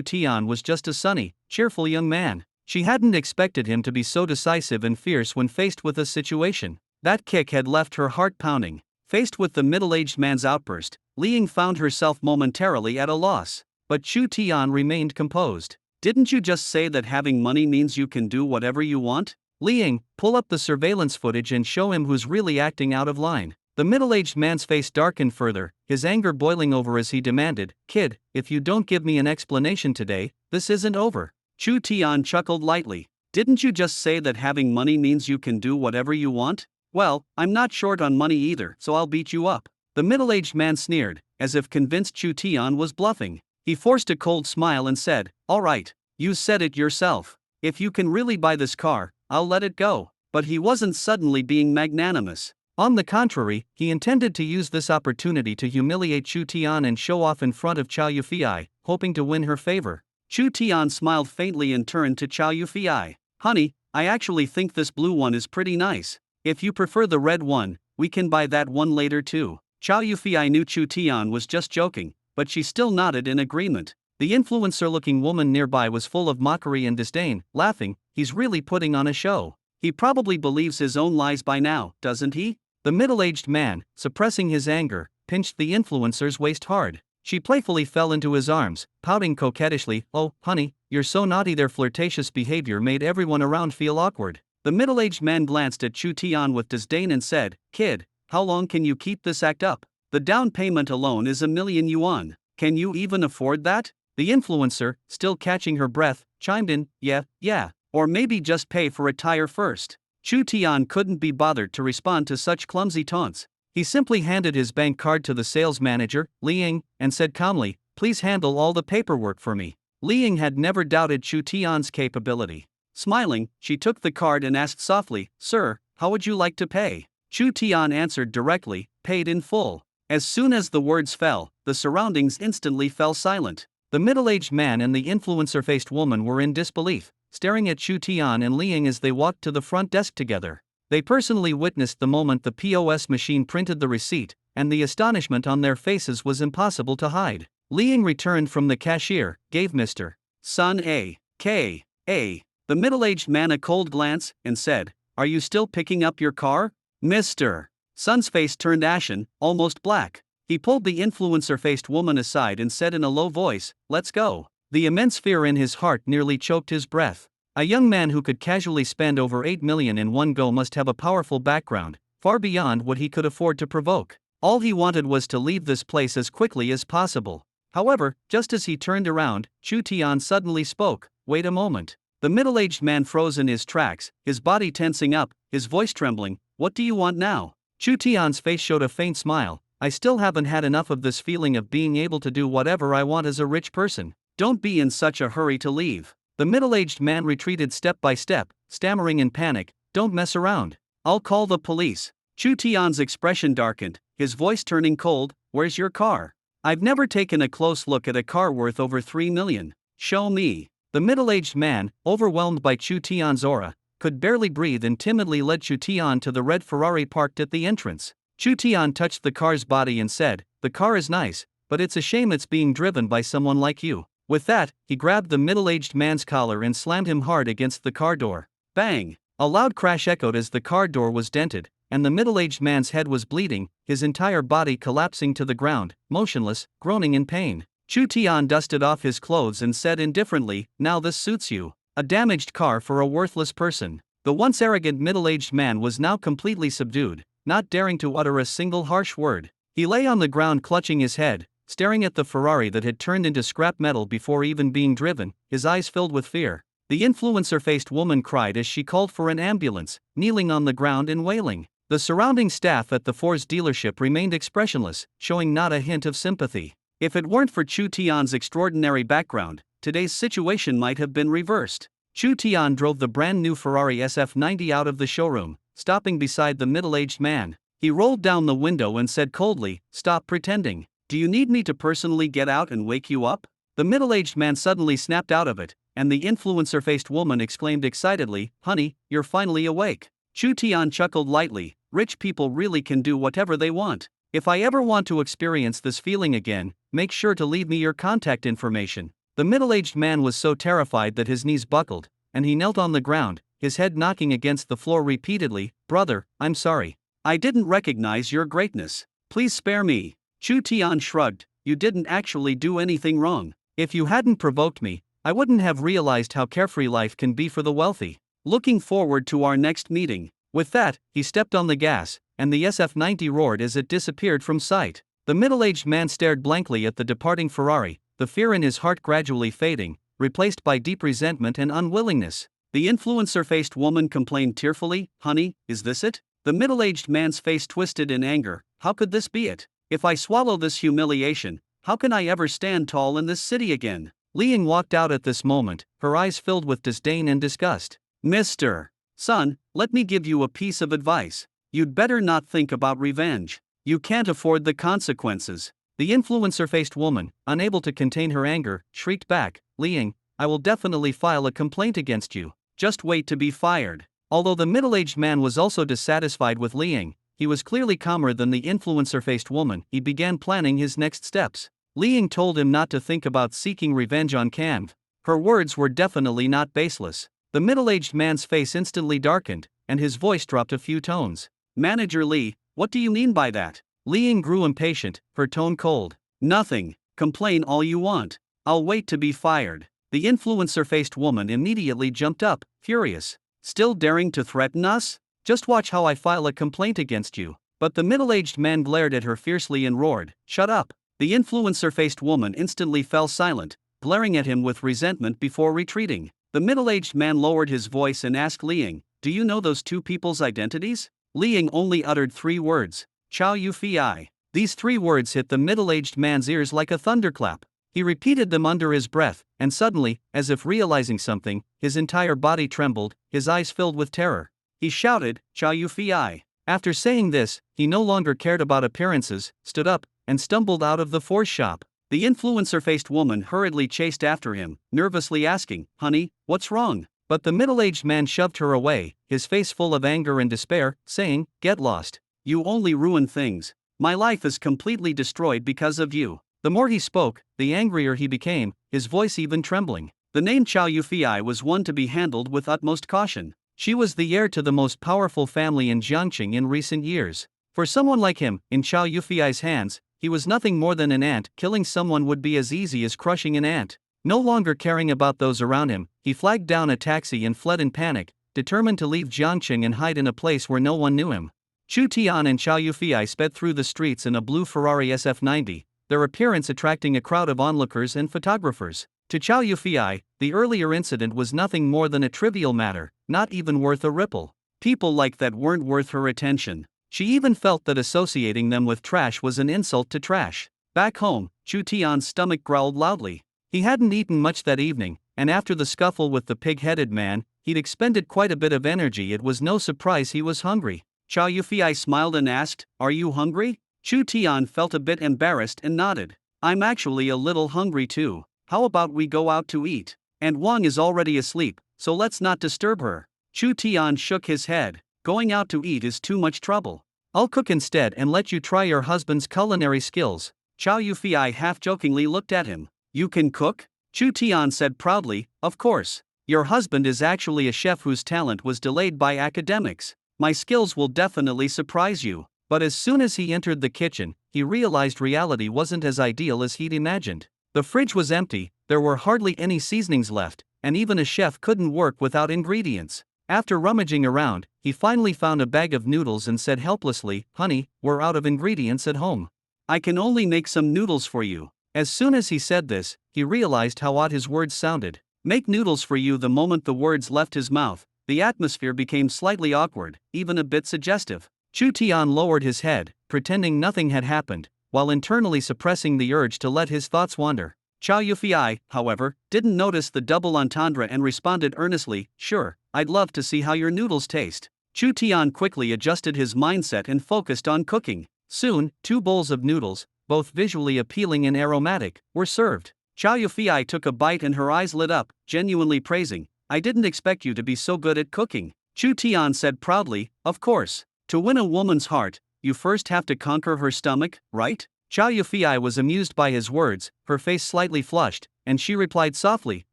Tian was just a sunny, cheerful young man. She hadn't expected him to be so decisive and fierce when faced with a situation. That kick had left her heart pounding. Faced with the middle-aged man's outburst, Li Ying found herself momentarily at a loss. But Chu Tian remained composed. Didn't you just say that having money means you can do whatever you want? Li Ying, pull up the surveillance footage and show him who's really acting out of line. The middle-aged man's face darkened further, his anger boiling over as he demanded, kid, if you don't give me an explanation today, this isn't over. Chu Tian chuckled lightly. Didn't you just say that having money means you can do whatever you want? Well, I'm not short on money either, so I'll beat you up. The middle-aged man sneered, as if convinced Chu Tian was bluffing. He forced a cold smile and said, all right, you said it yourself. If you can really buy this car, I'll let it go. But he wasn't suddenly being magnanimous. On the contrary, he intended to use this opportunity to humiliate Chu Tian and show off in front of Xiao Yufei, hoping to win her favor. Chu Tian smiled faintly and turned to Xiao Yufei. Honey, I actually think this blue one is pretty nice. If you prefer the red one, we can buy that one later too. Xiao Yufei knew Chu Tian was just joking, but she still nodded in agreement. The influencer-looking woman nearby was full of mockery and disdain, laughing, he's really putting on a show. He probably believes his own lies by now, doesn't he? The middle-aged man, suppressing his anger, pinched the influencer's waist hard. She playfully fell into his arms, pouting coquettishly, oh, honey, you're so naughty. Their flirtatious behavior made everyone around feel awkward. The middle-aged man glanced at Chu Tian with disdain and said, kid, how long can you keep this act up? The down payment alone is 1 million yuan. Can you even afford that? The influencer, still catching her breath, chimed in, yeah. Or maybe just pay for a tire first. Chu Tian couldn't be bothered to respond to such clumsy taunts. He simply handed his bank card to the sales manager, Liang, and said calmly, "Please handle all the paperwork for me." Liang had never doubted Chu Tian's capability. Smiling, she took the card and asked softly, "Sir, how would you like to pay?" Chu Tian answered directly, "Paid in full." As soon as the words fell, the surroundings instantly fell silent. The middle-aged man and the influencer-faced woman were in disbelief, staring at Chu Tian and Liang as they walked to the front desk together. They personally witnessed the moment the POS machine printed the receipt, and the astonishment on their faces was impossible to hide. Liang returned from the cashier, gave Mr. Sun A.K.A. the middle-aged man a cold glance, and said, "Are you still picking up your car?" Mr. Sun's face turned ashen, almost black. He pulled the influencer-faced woman aside and said in a low voice, "Let's go." The immense fear in his heart nearly choked his breath. A young man who could casually spend over 8 million in one go must have a powerful background, far beyond what he could afford to provoke. All he wanted was to leave this place as quickly as possible. However, just as he turned around, Chu Tian suddenly spoke, "Wait a moment." The middle-aged man froze in his tracks, his body tensing up, his voice trembling. "What do you want now?" Chu Tian's face showed a faint smile. "I still haven't had enough of this feeling of being able to do whatever I want as a rich person. Don't be in such a hurry to leave." The middle-aged man retreated step by step, stammering in panic, "Don't mess around. I'll call the police." Chu Tian's expression darkened, his voice turning cold. "Where's your car? I've never taken a close look at a car worth over 3 million. Show me." The middle-aged man, overwhelmed by Chu Tian's aura, could barely breathe and timidly led Chu Tian to the red Ferrari parked at the entrance. Chu Tian touched the car's body and said, "The car is nice, but it's a shame it's being driven by someone like you." With that, he grabbed the middle-aged man's collar and slammed him hard against the car door. Bang! A loud crash echoed as the car door was dented, and the middle-aged man's head was bleeding, his entire body collapsing to the ground, motionless, groaning in pain. Chu Tian dusted off his clothes and said indifferently, "Now this suits you. A damaged car for a worthless person." The once arrogant middle-aged man was now completely subdued, not daring to utter a single harsh word. He lay on the ground clutching his head, staring at the Ferrari that had turned into scrap metal before even being driven, his eyes filled with fear. The influencer-faced woman cried as she called for an ambulance, kneeling on the ground and wailing. The surrounding staff at the Ford's dealership remained expressionless, showing not a hint of sympathy. If it weren't for Chu Tian's extraordinary background, today's situation might have been reversed. Chu Tian drove the brand-new Ferrari SF90 out of the showroom, stopping beside the middle-aged man. He rolled down the window and said coldly, "Stop pretending. Do you need me to personally get out and wake you up?" The middle-aged man suddenly snapped out of it, and the influencer-faced woman exclaimed excitedly, "Honey, you're finally awake." Chu Tian chuckled lightly, "Rich people really can do whatever they want. If I ever want to experience this feeling again, make sure to leave me your contact information." The middle-aged man was so terrified that his knees buckled, and he knelt on the ground, his head knocking against the floor repeatedly. "Brother, I'm sorry. I didn't recognize your greatness. Please spare me." Chu Tian shrugged, "You didn't actually do anything wrong. If you hadn't provoked me, I wouldn't have realized how carefree life can be for the wealthy. Looking forward to our next meeting." With that, he stepped on the gas, and the SF90 roared as it disappeared from sight. The middle-aged man stared blankly at the departing Ferrari, the fear in his heart gradually fading, replaced by deep resentment and unwillingness. The influencer-faced woman complained tearfully, "Honey, is this it?" The middle-aged man's face twisted in anger. "How could this be it? If I swallow this humiliation, how can I ever stand tall in this city again?" Liang walked out at this moment, her eyes filled with disdain and disgust. "Mr. Sun, let me give you a piece of advice. You'd better not think about revenge. You can't afford the consequences." The influencer-faced woman, unable to contain her anger, shrieked back, "Liang, I will definitely file a complaint against you. Just wait to be fired." Although the middle-aged man was also dissatisfied with Liang, he was clearly calmer than the influencer-faced woman. He began planning his next steps. Liang told him not to think about seeking revenge on Canv. Her words were definitely not baseless. The middle-aged man's face instantly darkened, and his voice dropped a few tones. "Manager Li, what do you mean by that?" Liang grew impatient, her tone cold. "Nothing. Complain all you want. I'll wait to be fired." The influencer-faced woman immediately jumped up, furious. "Still daring to threaten us? Just watch how I file a complaint against you." But the middle-aged man glared at her fiercely and roared, "Shut up!" The influencer-faced woman instantly fell silent, glaring at him with resentment before retreating. The middle-aged man lowered his voice and asked Liang, "Do you know those two people's identities?" Liang only uttered 3 words, "Chow Yu-fi." These 3 words hit the middle-aged man's ears like a thunderclap. He repeated them under his breath, and suddenly, as if realizing something, his entire body trembled, his eyes filled with terror. He shouted, "Chow Yu-fi." After saying this, he no longer cared about appearances, stood up, and stumbled out of the force shop. The influencer-faced woman hurriedly chased after him, nervously asking, "Honey, what's wrong?" But the middle-aged man shoved her away, his face full of anger and despair, saying, "Get lost. You only ruin things. My life is completely destroyed because of you." The more he spoke, the angrier he became, his voice even trembling. The name Chow Yu-fi was one to be handled with utmost caution. She was the heir to the most powerful family in Jiangqing in recent years. For someone like him, in Chow Yu-fi's hands, he was nothing more than an ant. Killing someone would be as easy as crushing an ant. No longer caring about those around him, he flagged down a taxi and fled in panic, determined to leave Jiangqing and hide in a place where no one knew him. Chu Tian and Chow Yu-fi sped through the streets in a blue Ferrari SF90, their appearance attracting a crowd of onlookers and photographers. To Chow Yu-fi, the earlier incident was nothing more than a trivial matter, not even worth a ripple. People like that weren't worth her attention. She even felt that associating them with trash was an insult to trash. Back home, Chu Tian's stomach growled loudly. He hadn't eaten much that evening, and after the scuffle with the pig-headed man, he'd expended quite a bit of energy. It was no surprise he was hungry. Chow Yu-fi smiled and asked, "Are you hungry?" Chu Tian felt a bit embarrassed and nodded. "I'm actually a little hungry too. How about we go out to eat? And Wang is already asleep, so let's not disturb her." Chu Tian shook his head. "Going out to eat is too much trouble. I'll cook instead and let you try your husband's culinary skills." Chow Yu-fi half-jokingly looked at him. "You can cook?" Chu Tian said proudly, "Of course. Your husband is actually a chef whose talent was delayed by academics. My skills will definitely surprise you." But as soon as he entered the kitchen, he realized reality wasn't as ideal as he'd imagined. The fridge was empty, there were hardly any seasonings left, and even a chef couldn't work without ingredients. After rummaging around, he finally found a bag of noodles and said helplessly, "Honey, we're out of ingredients at home. I can only make some noodles for you." As soon as he said this, he realized how odd his words sounded. "Make noodles for you." The moment the words left his mouth, the atmosphere became slightly awkward, even a bit suggestive. Chu Tian lowered his head, pretending nothing had happened, while internally suppressing the urge to let his thoughts wander. Chow Yu-fi, however, didn't notice the double entendre and responded earnestly, "Sure, I'd love to see how your noodles taste." Chu Tian quickly adjusted his mindset and focused on cooking. Soon, 2 bowls of noodles, both visually appealing and aromatic, were served. Chow Yu-fi took a bite and her eyes lit up, genuinely praising, "I didn't expect you to be so good at cooking." Chu Tian said proudly, "Of course. To win a woman's heart, you first have to conquer her stomach, right?" Chow Yu-fi was amused by his words, her face slightly flushed, and she replied softly,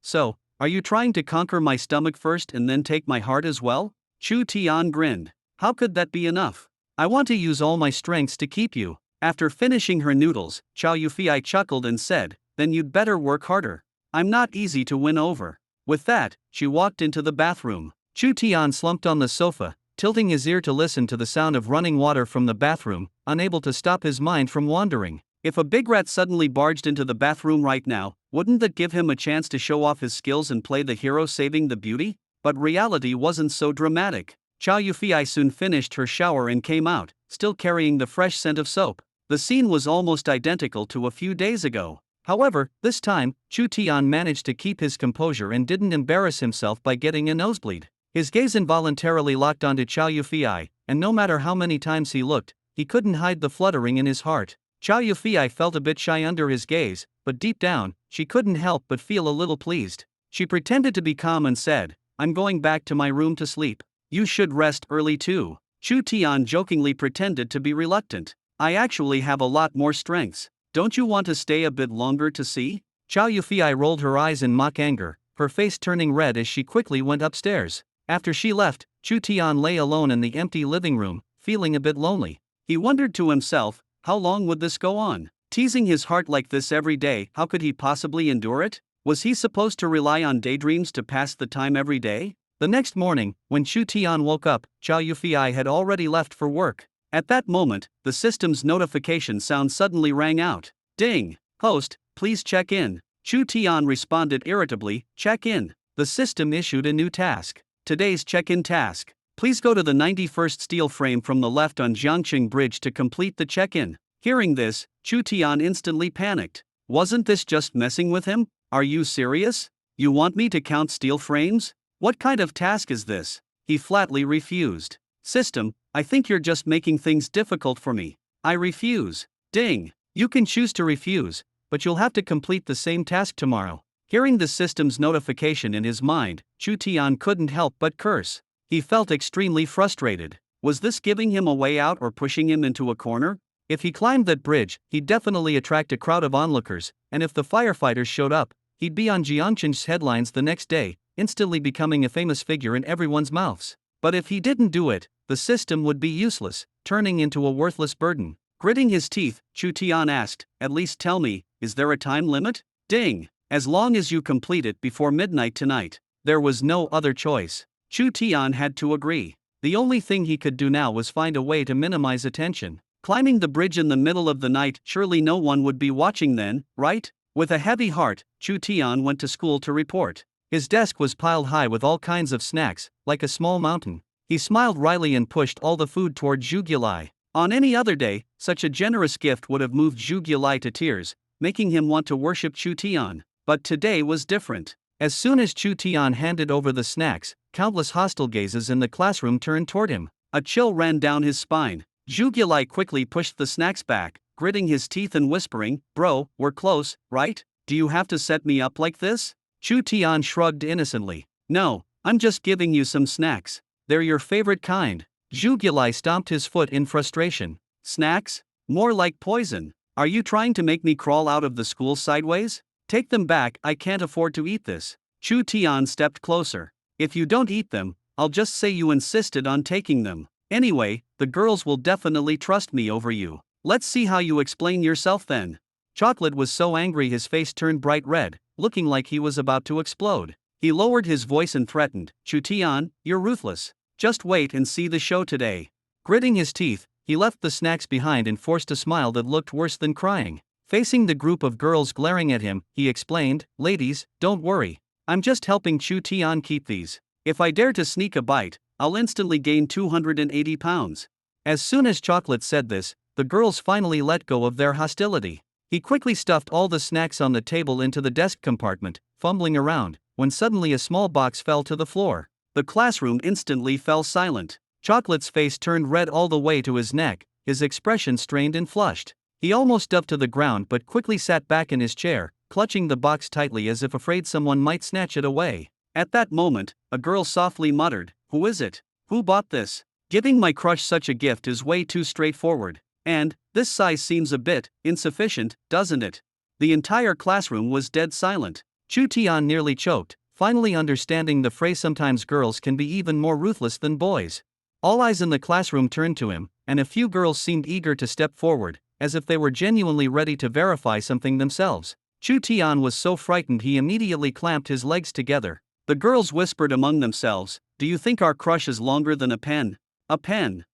"So, are you trying to conquer my stomach first and then take my heart as well?" Chu Tian grinned. "How could that be enough? I want to use all my strengths to keep you." After finishing her noodles, Chow Yu-fi chuckled and said, "Then you'd better work harder. I'm not easy to win over." With that, she walked into the bathroom. Chu Tian slumped on the sofa, tilting his ear to listen to the sound of running water from the bathroom, unable to stop his mind from wandering. If a big rat suddenly barged into the bathroom right now, wouldn't that give him a chance to show off his skills and play the hero saving the beauty? But reality wasn't so dramatic. Chow Yu-fi soon finished her shower and came out, still carrying the fresh scent of soap. The scene was almost identical to a few days ago. However, this time, Chu Tian managed to keep his composure and didn't embarrass himself by getting a nosebleed. His gaze involuntarily locked onto Chow Yu-fi, and no matter how many times he looked, he couldn't hide the fluttering in his heart. Chow Yu-fi felt a bit shy under his gaze, but deep down, she couldn't help but feel a little pleased. She pretended to be calm and said, "I'm going back to my room to sleep. You should rest early too." Chu Tian jokingly pretended to be reluctant. "I actually have a lot more strengths. Don't you want to stay a bit longer to see?" Chow Yu-fi rolled her eyes in mock anger, her face turning red as she quickly went upstairs. After she left, Chu Tian lay alone in the empty living room, feeling a bit lonely. He wondered to himself, how long would this go on? Teasing his heart like this every day, how could he possibly endure it? Was he supposed to rely on daydreams to pass the time every day? The next morning, when Chu Tian woke up, Chow Yu-fi had already left for work. At that moment, the system's notification sound suddenly rang out. Ding! Host, please check in. Chu Tian responded irritably, check in. The system issued a new task. Today's check-in task. Please go to the 91st steel frame from the left on Jiangqing Bridge to complete the check-in. Hearing this, Chu Tian instantly panicked. Wasn't this just messing with him? Are you serious? You want me to count steel frames? What kind of task is this? He flatly refused. System, I think you're just making things difficult for me. I refuse. Ding! You can choose to refuse, but you'll have to complete the same task tomorrow. Hearing the system's notification in his mind, Chu Tian couldn't help but curse. He felt extremely frustrated. Was this giving him a way out or pushing him into a corner? If he climbed that bridge, he'd definitely attract a crowd of onlookers, and if the firefighters showed up, he'd be on Jiangqing's headlines the next day, instantly becoming a famous figure in everyone's mouths. But if he didn't do it, the system would be useless, turning into a worthless burden. Gritting his teeth, Chu Tian asked, at least tell me, is there a time limit? Ding! As long as you complete it before midnight tonight. There was no other choice. Chu Tian had to agree. The only thing he could do now was find a way to minimize attention. Climbing the bridge in the middle of the night, surely no one would be watching then, right? With a heavy heart, Chu Tian went to school to report. His desk was piled high with all kinds of snacks, like a small mountain. He smiled wryly and pushed all the food toward Zhu Gilai. On any other day, such a generous gift would have moved Zhu Gilai to tears, making him want to worship Chu Tian. But today was different. As soon as Chu Tian handed over the snacks, countless hostile gazes in the classroom turned toward him. A chill ran down his spine. Zhu Gilai quickly pushed the snacks back, gritting his teeth and whispering, "Bro, we're close, right? Do you have to set me up like this?" Chu Tian shrugged innocently. "No, I'm just giving you some snacks. They're your favorite kind." Zhu Gilai stomped his foot in frustration. "Snacks? More like poison. Are you trying to make me crawl out of the school sideways? Take them back, I can't afford to eat this." Chu Tian stepped closer. "If you don't eat them, I'll just say you insisted on taking them. Anyway, the girls will definitely trust me over you. Let's see how you explain yourself then." Chocolate was so angry his face turned bright red, looking like he was about to explode. He lowered his voice and threatened, "Chu Tian, you're ruthless. Just wait and see the show today." Gritting his teeth, he left the snacks behind and forced a smile that looked worse than crying. Facing the group of girls glaring at him, he explained, "Ladies, don't worry. I'm just helping Chu Tian keep these. If I dare to sneak a bite, I'll instantly gain 280 pounds. As soon as Chocolate said this, the girls finally let go of their hostility. He quickly stuffed all the snacks on the table into the desk compartment, fumbling around, when suddenly a small box fell to the floor. The classroom instantly fell silent. Chocolate's face turned red all the way to his neck, his expression strained and flushed. He almost dove to the ground but quickly sat back in his chair, clutching the box tightly as if afraid someone might snatch it away. At that moment, a girl softly muttered, "Who is it? Who bought this? Giving my crush such a gift is way too straightforward. And, this size seems a bit insufficient, doesn't it?" The entire classroom was dead silent. Chu Tian nearly choked, finally understanding the phrase sometimes girls can be even more ruthless than boys. All eyes in the classroom turned to him, and a few girls seemed eager to step forward, as if they were genuinely ready to verify something themselves. Chu Tian was so frightened he immediately clamped his legs together. The girls whispered among themselves, "Do you think our crush is longer than a pen?" "A pen?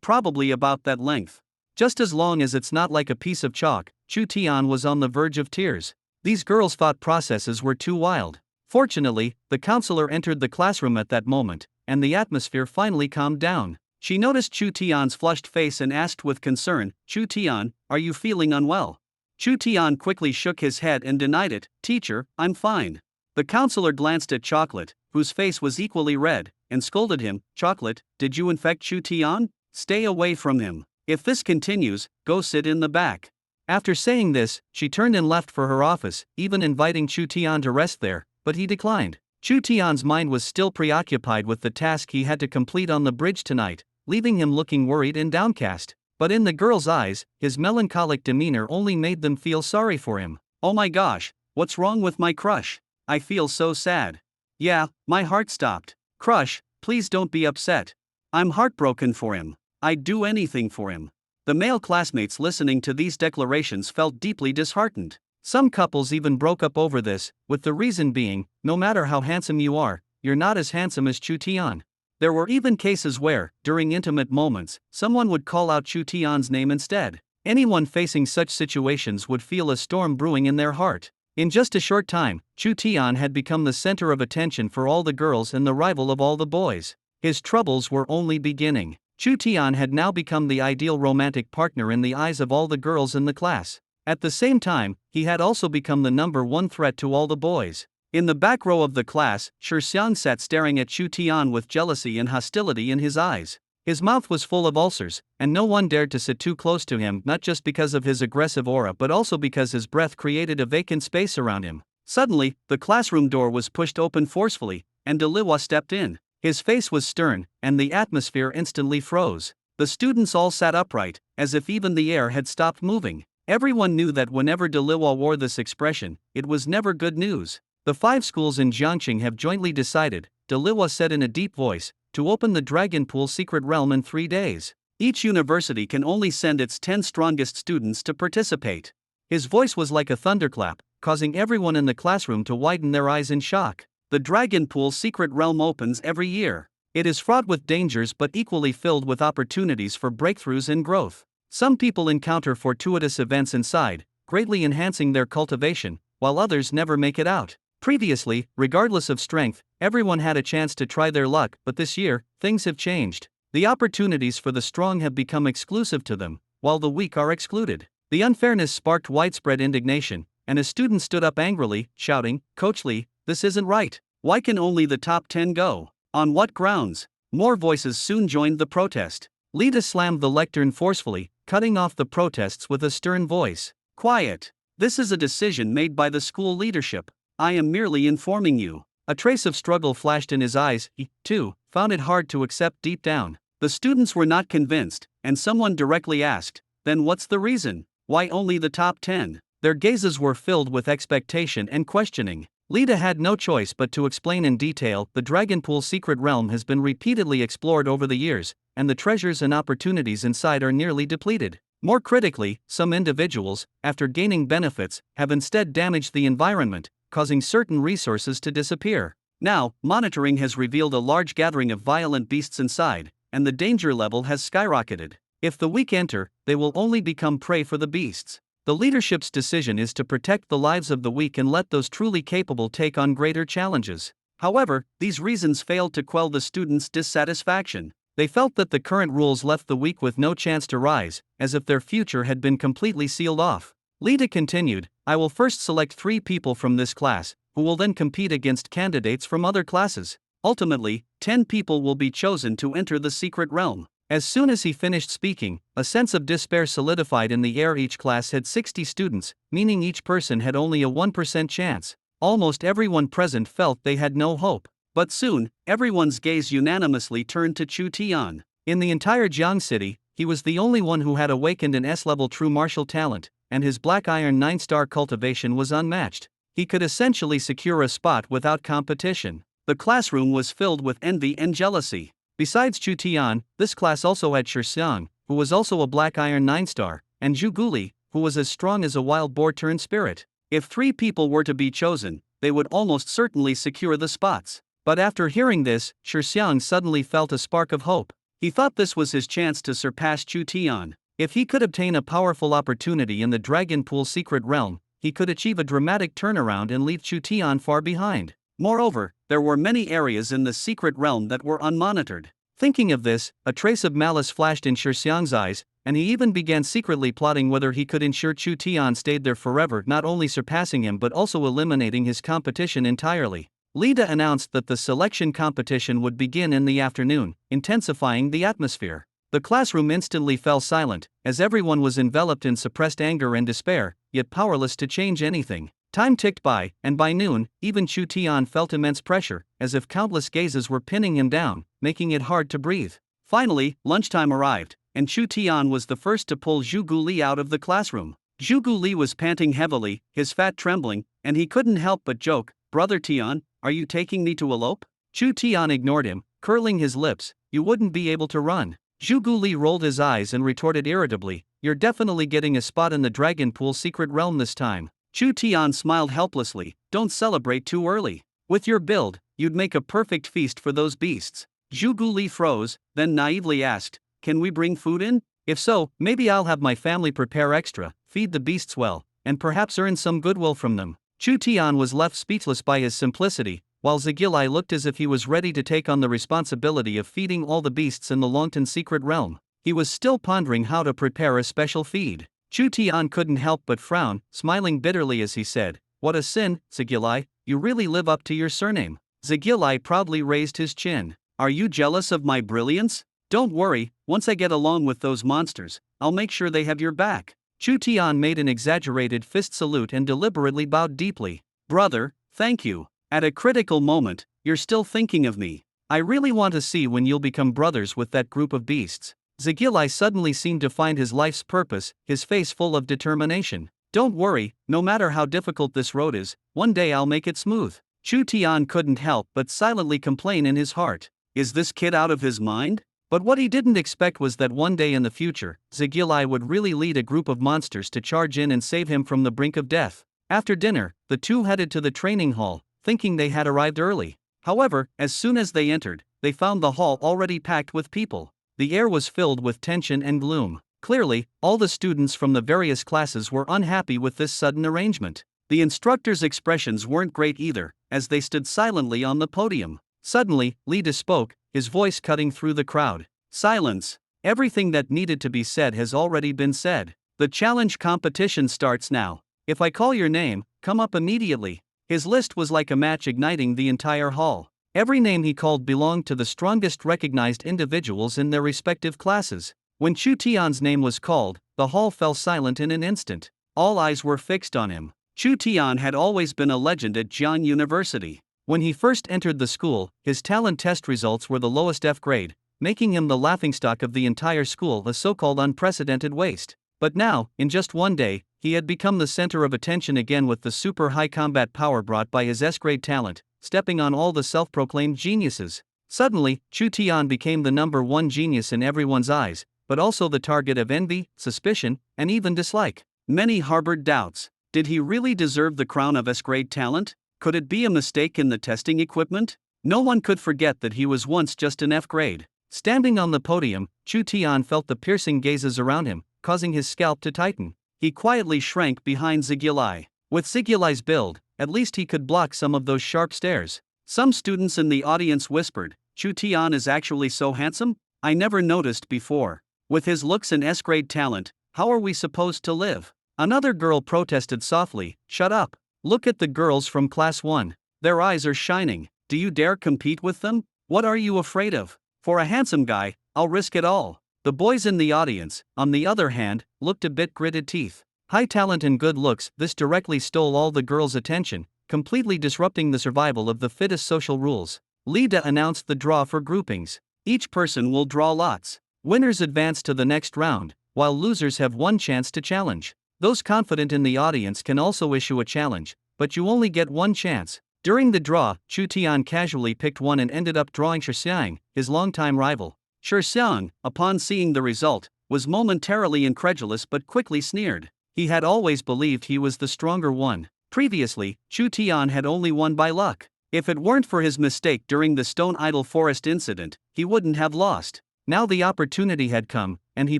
Probably about that length. Just as long as it's not like a piece of chalk." Chu Tian was on the verge of tears. These girls' thought processes were too wild. Fortunately, the counselor entered the classroom at that moment, and the atmosphere finally calmed down. She noticed Chu Tian's flushed face and asked with concern, "Chu Tian, are you feeling unwell?" Chu Tian quickly shook his head and denied it. "Teacher, I'm fine." The counselor glanced at Chocolate, whose face was equally red, and scolded him, "Chocolate, did you infect Chu Tian? Stay away from him. If this continues, go sit in the back." After saying this, she turned and left for her office, even inviting Chu Tian to rest there, but he declined. Chu Tian's mind was still preoccupied with the task he had to complete on the bridge tonight, leaving him looking worried and downcast. But in the girls' eyes, his melancholic demeanor only made them feel sorry for him. "Oh my gosh, what's wrong with my crush? I feel so sad. Yeah, my heart stopped. Crush, please don't be upset. I'm heartbroken for him. I'd do anything for him." The male classmates listening to these declarations felt deeply disheartened. Some couples even broke up over this, with the reason being, no matter how handsome you are, you're not as handsome as Chu Tian. There were even cases where, during intimate moments, someone would call out Chu Tian's name instead. Anyone facing such situations would feel a storm brewing in their heart. In just a short time, Chu Tian had become the center of attention for all the girls and the rival of all the boys. His troubles were only beginning. Chu Tian had now become the ideal romantic partner in the eyes of all the girls in the class. At the same time, he had also become the #1 threat to all the boys. In the back row of the class, Xiang sat staring at Chu Tian with jealousy and hostility in his eyes. His mouth was full of ulcers, and no one dared to sit too close to him, not just because of his aggressive aura but also because his breath created a vacant space around him. Suddenly, the classroom door was pushed open forcefully, and Deliwa stepped in. His face was stern, and the atmosphere instantly froze. The students all sat upright, as if even the air had stopped moving. Everyone knew that whenever Deliwa wore this expression, it was never good news. The 5 schools in Jiangqing have jointly decided, Deliwa said in a deep voice, to open the Dragon Pool Secret Realm in 3 days. Each university can only send its 10 strongest students to participate. His voice was like a thunderclap, causing everyone in the classroom to widen their eyes in shock. The Dragon Pool Secret Realm opens every year. It is fraught with dangers but equally filled with opportunities for breakthroughs and growth. Some people encounter fortuitous events inside, greatly enhancing their cultivation, while others never make it out. Previously, regardless of strength, everyone had a chance to try their luck, but this year, things have changed. The opportunities for the strong have become exclusive to them, while the weak are excluded. The unfairness sparked widespread indignation, and a student stood up angrily, shouting, "Coach Lee, this isn't right. Why can only the top 10 go? On what grounds?" More voices soon joined the protest. Lita slammed the lectern forcefully, cutting off the protests with a stern voice. "Quiet. This is a decision made by the school leadership. I am merely informing you." A trace of struggle flashed in his eyes. He, too, found it hard to accept deep down. The students were not convinced, and someone directly asked, "Then what's the reason? Why only the top 10? Their gazes were filled with expectation and questioning. Lita had no choice but to explain in detail. The Dragon Pool Secret Realm has been repeatedly explored over the years, and the treasures and opportunities inside are nearly depleted. More critically, some individuals, after gaining benefits, have instead damaged the environment, causing certain resources to disappear. Now, monitoring has revealed a large gathering of violent beasts inside, and the danger level has skyrocketed. If the weak enter, they will only become prey for the beasts. The leadership's decision is to protect the lives of the weak and let those truly capable take on greater challenges. However, these reasons failed to quell the students' dissatisfaction. They felt that the current rules left the weak with no chance to rise, as if their future had been completely sealed off. Lita continued, "I will first select 3 people from this class, who will then compete against candidates from other classes. Ultimately, 10 people will be chosen to enter the secret realm." As soon as he finished speaking, a sense of despair solidified in the air. Each class had 60 students, meaning each person had only a 1% chance. Almost everyone present felt they had no hope. But soon, everyone's gaze unanimously turned to Chu Tian. In the entire Jiang city, he was the only one who had awakened an S-level true martial talent, and his Black Iron 9-star cultivation was unmatched. He could essentially secure a spot without competition. The classroom was filled with envy and jealousy. Besides Chu Tian, this class also had Xiang, who was also a Black Iron 9-star, and Zhu Guli, who was as strong as a wild boar turned spirit. If 3 people were to be chosen, they would almost certainly secure the spots. But after hearing this, Xiang suddenly felt a spark of hope. He thought this was his chance to surpass Chu Tian. If he could obtain a powerful opportunity in the Dragon Pool Secret Realm, he could achieve a dramatic turnaround and leave Chu Tian far behind. Moreover, there were many areas in the secret realm that were unmonitored. Thinking of this, a trace of malice flashed in Xiang's eyes, and he even began secretly plotting whether he could ensure Chu Tian stayed there forever, not only surpassing him but also eliminating his competition entirely. Lida announced that the selection competition would begin in the afternoon, intensifying the atmosphere. The classroom instantly fell silent, as everyone was enveloped in suppressed anger and despair, yet powerless to change anything. Time ticked by, and by noon, even Chu Tian felt immense pressure, as if countless gazes were pinning him down, making it hard to breathe. Finally, lunchtime arrived, and Chu Tian was the first to pull Zhu Guli out of the classroom. Zhu Guli was panting heavily, his fat trembling, and he couldn't help but joke, "Brother Tian, are you taking me to elope?" Chu Tian ignored him, curling his lips, "You wouldn't be able to run." Zhu Guli rolled his eyes and retorted irritably, "You're definitely getting a spot in the Dragon Pool Secret Realm this time." Chu Tian smiled helplessly, "Don't celebrate too early. With your build, you'd make a perfect feast for those beasts." Zhu Guli froze, then naively asked, "Can we bring food in? If so, maybe I'll have my family prepare extra, feed the beasts well, and perhaps earn some goodwill from them." Chu Tian was left speechless by his simplicity, while Zigilai looked as if he was ready to take on the responsibility of feeding all the beasts in the Longtan secret realm. He was still pondering how to prepare a special feed. Chu Tian couldn't help but frown, smiling bitterly as he said, "What a sin, Zigilai, you really live up to your surname." Zigilai proudly raised his chin. "Are you jealous of my brilliance? Don't worry, once I get along with those monsters, I'll make sure they have your back." Chu Tian made an exaggerated fist salute and deliberately bowed deeply. "Brother, thank you. At a critical moment, you're still thinking of me. I really want to see when you'll become brothers with that group of beasts." Zigilai suddenly seemed to find his life's purpose, his face full of determination. "Don't worry, no matter how difficult this road is, one day I'll make it smooth." Chu Tian couldn't help but silently complain in his heart. Is this kid out of his mind? But what he didn't expect was that one day in the future, Zigilai would really lead a group of monsters to charge in and save him from the brink of death. After dinner, the two headed to the training hall, thinking they had arrived early. However, as soon as they entered, they found the hall already packed with people. The air was filled with tension and gloom. Clearly, all the students from the various classes were unhappy with this sudden arrangement. The instructors' expressions weren't great either, as they stood silently on the podium. Suddenly, Lida spoke, his voice cutting through the crowd. "Silence! Everything that needed to be said has already been said. The challenge competition starts now. If I call your name, come up immediately." His list was like a match igniting the entire hall. Every name he called belonged to the strongest recognized individuals in their respective classes. When Chu Tian's name was called, the hall fell silent in an instant. All eyes were fixed on him. Chu Tian had always been a legend at Jian University. When he first entered the school, his talent test results were the lowest F grade, making him the laughingstock of the entire school, a so-called unprecedented waste. But now, in just one day, he had become the center of attention again with the super high combat power brought by his S-grade talent, stepping on all the self-proclaimed geniuses. Suddenly, Chu Tian became the #1 genius in everyone's eyes, but also the target of envy, suspicion, and even dislike. Many harbored doubts. Did he really deserve the crown of S-grade talent? Could it be a mistake in the testing equipment? No one could forget that he was once just an F grade. Standing on the podium, Chu Tian felt the piercing gazes around him, causing his scalp to tighten. He quietly shrank behind Zigilai. With Zigilai's build, at least he could block some of those sharp stares. Some students in the audience whispered, "Chu Tian is actually so handsome? I never noticed before. With his looks and S-grade talent, how are we supposed to live?" Another girl protested softly, "Shut up. Look at the girls from Class 1. Their eyes are shining. Do you dare compete with them? What are you afraid of? For a handsome guy, I'll risk it all." The boys in the audience, on the other hand, looked a bit gritted teeth. High talent and good looks, this directly stole all the girls' attention, completely disrupting the survival of the fittest social rules. Lida announced the draw for groupings. Each person will draw lots. Winners advance to the next round, while losers have one chance to challenge. Those confident in the audience can also issue a challenge, but you only get one chance. During the draw, Chu Tian casually picked one and ended up drawing Shixiang, his longtime rival. Shixiang, upon seeing the result, was momentarily incredulous but quickly sneered. He had always believed he was the stronger one. Previously, Chu Tian had only won by luck. If it weren't for his mistake during the Stone Idol Forest incident, he wouldn't have lost. Now the opportunity had come, and he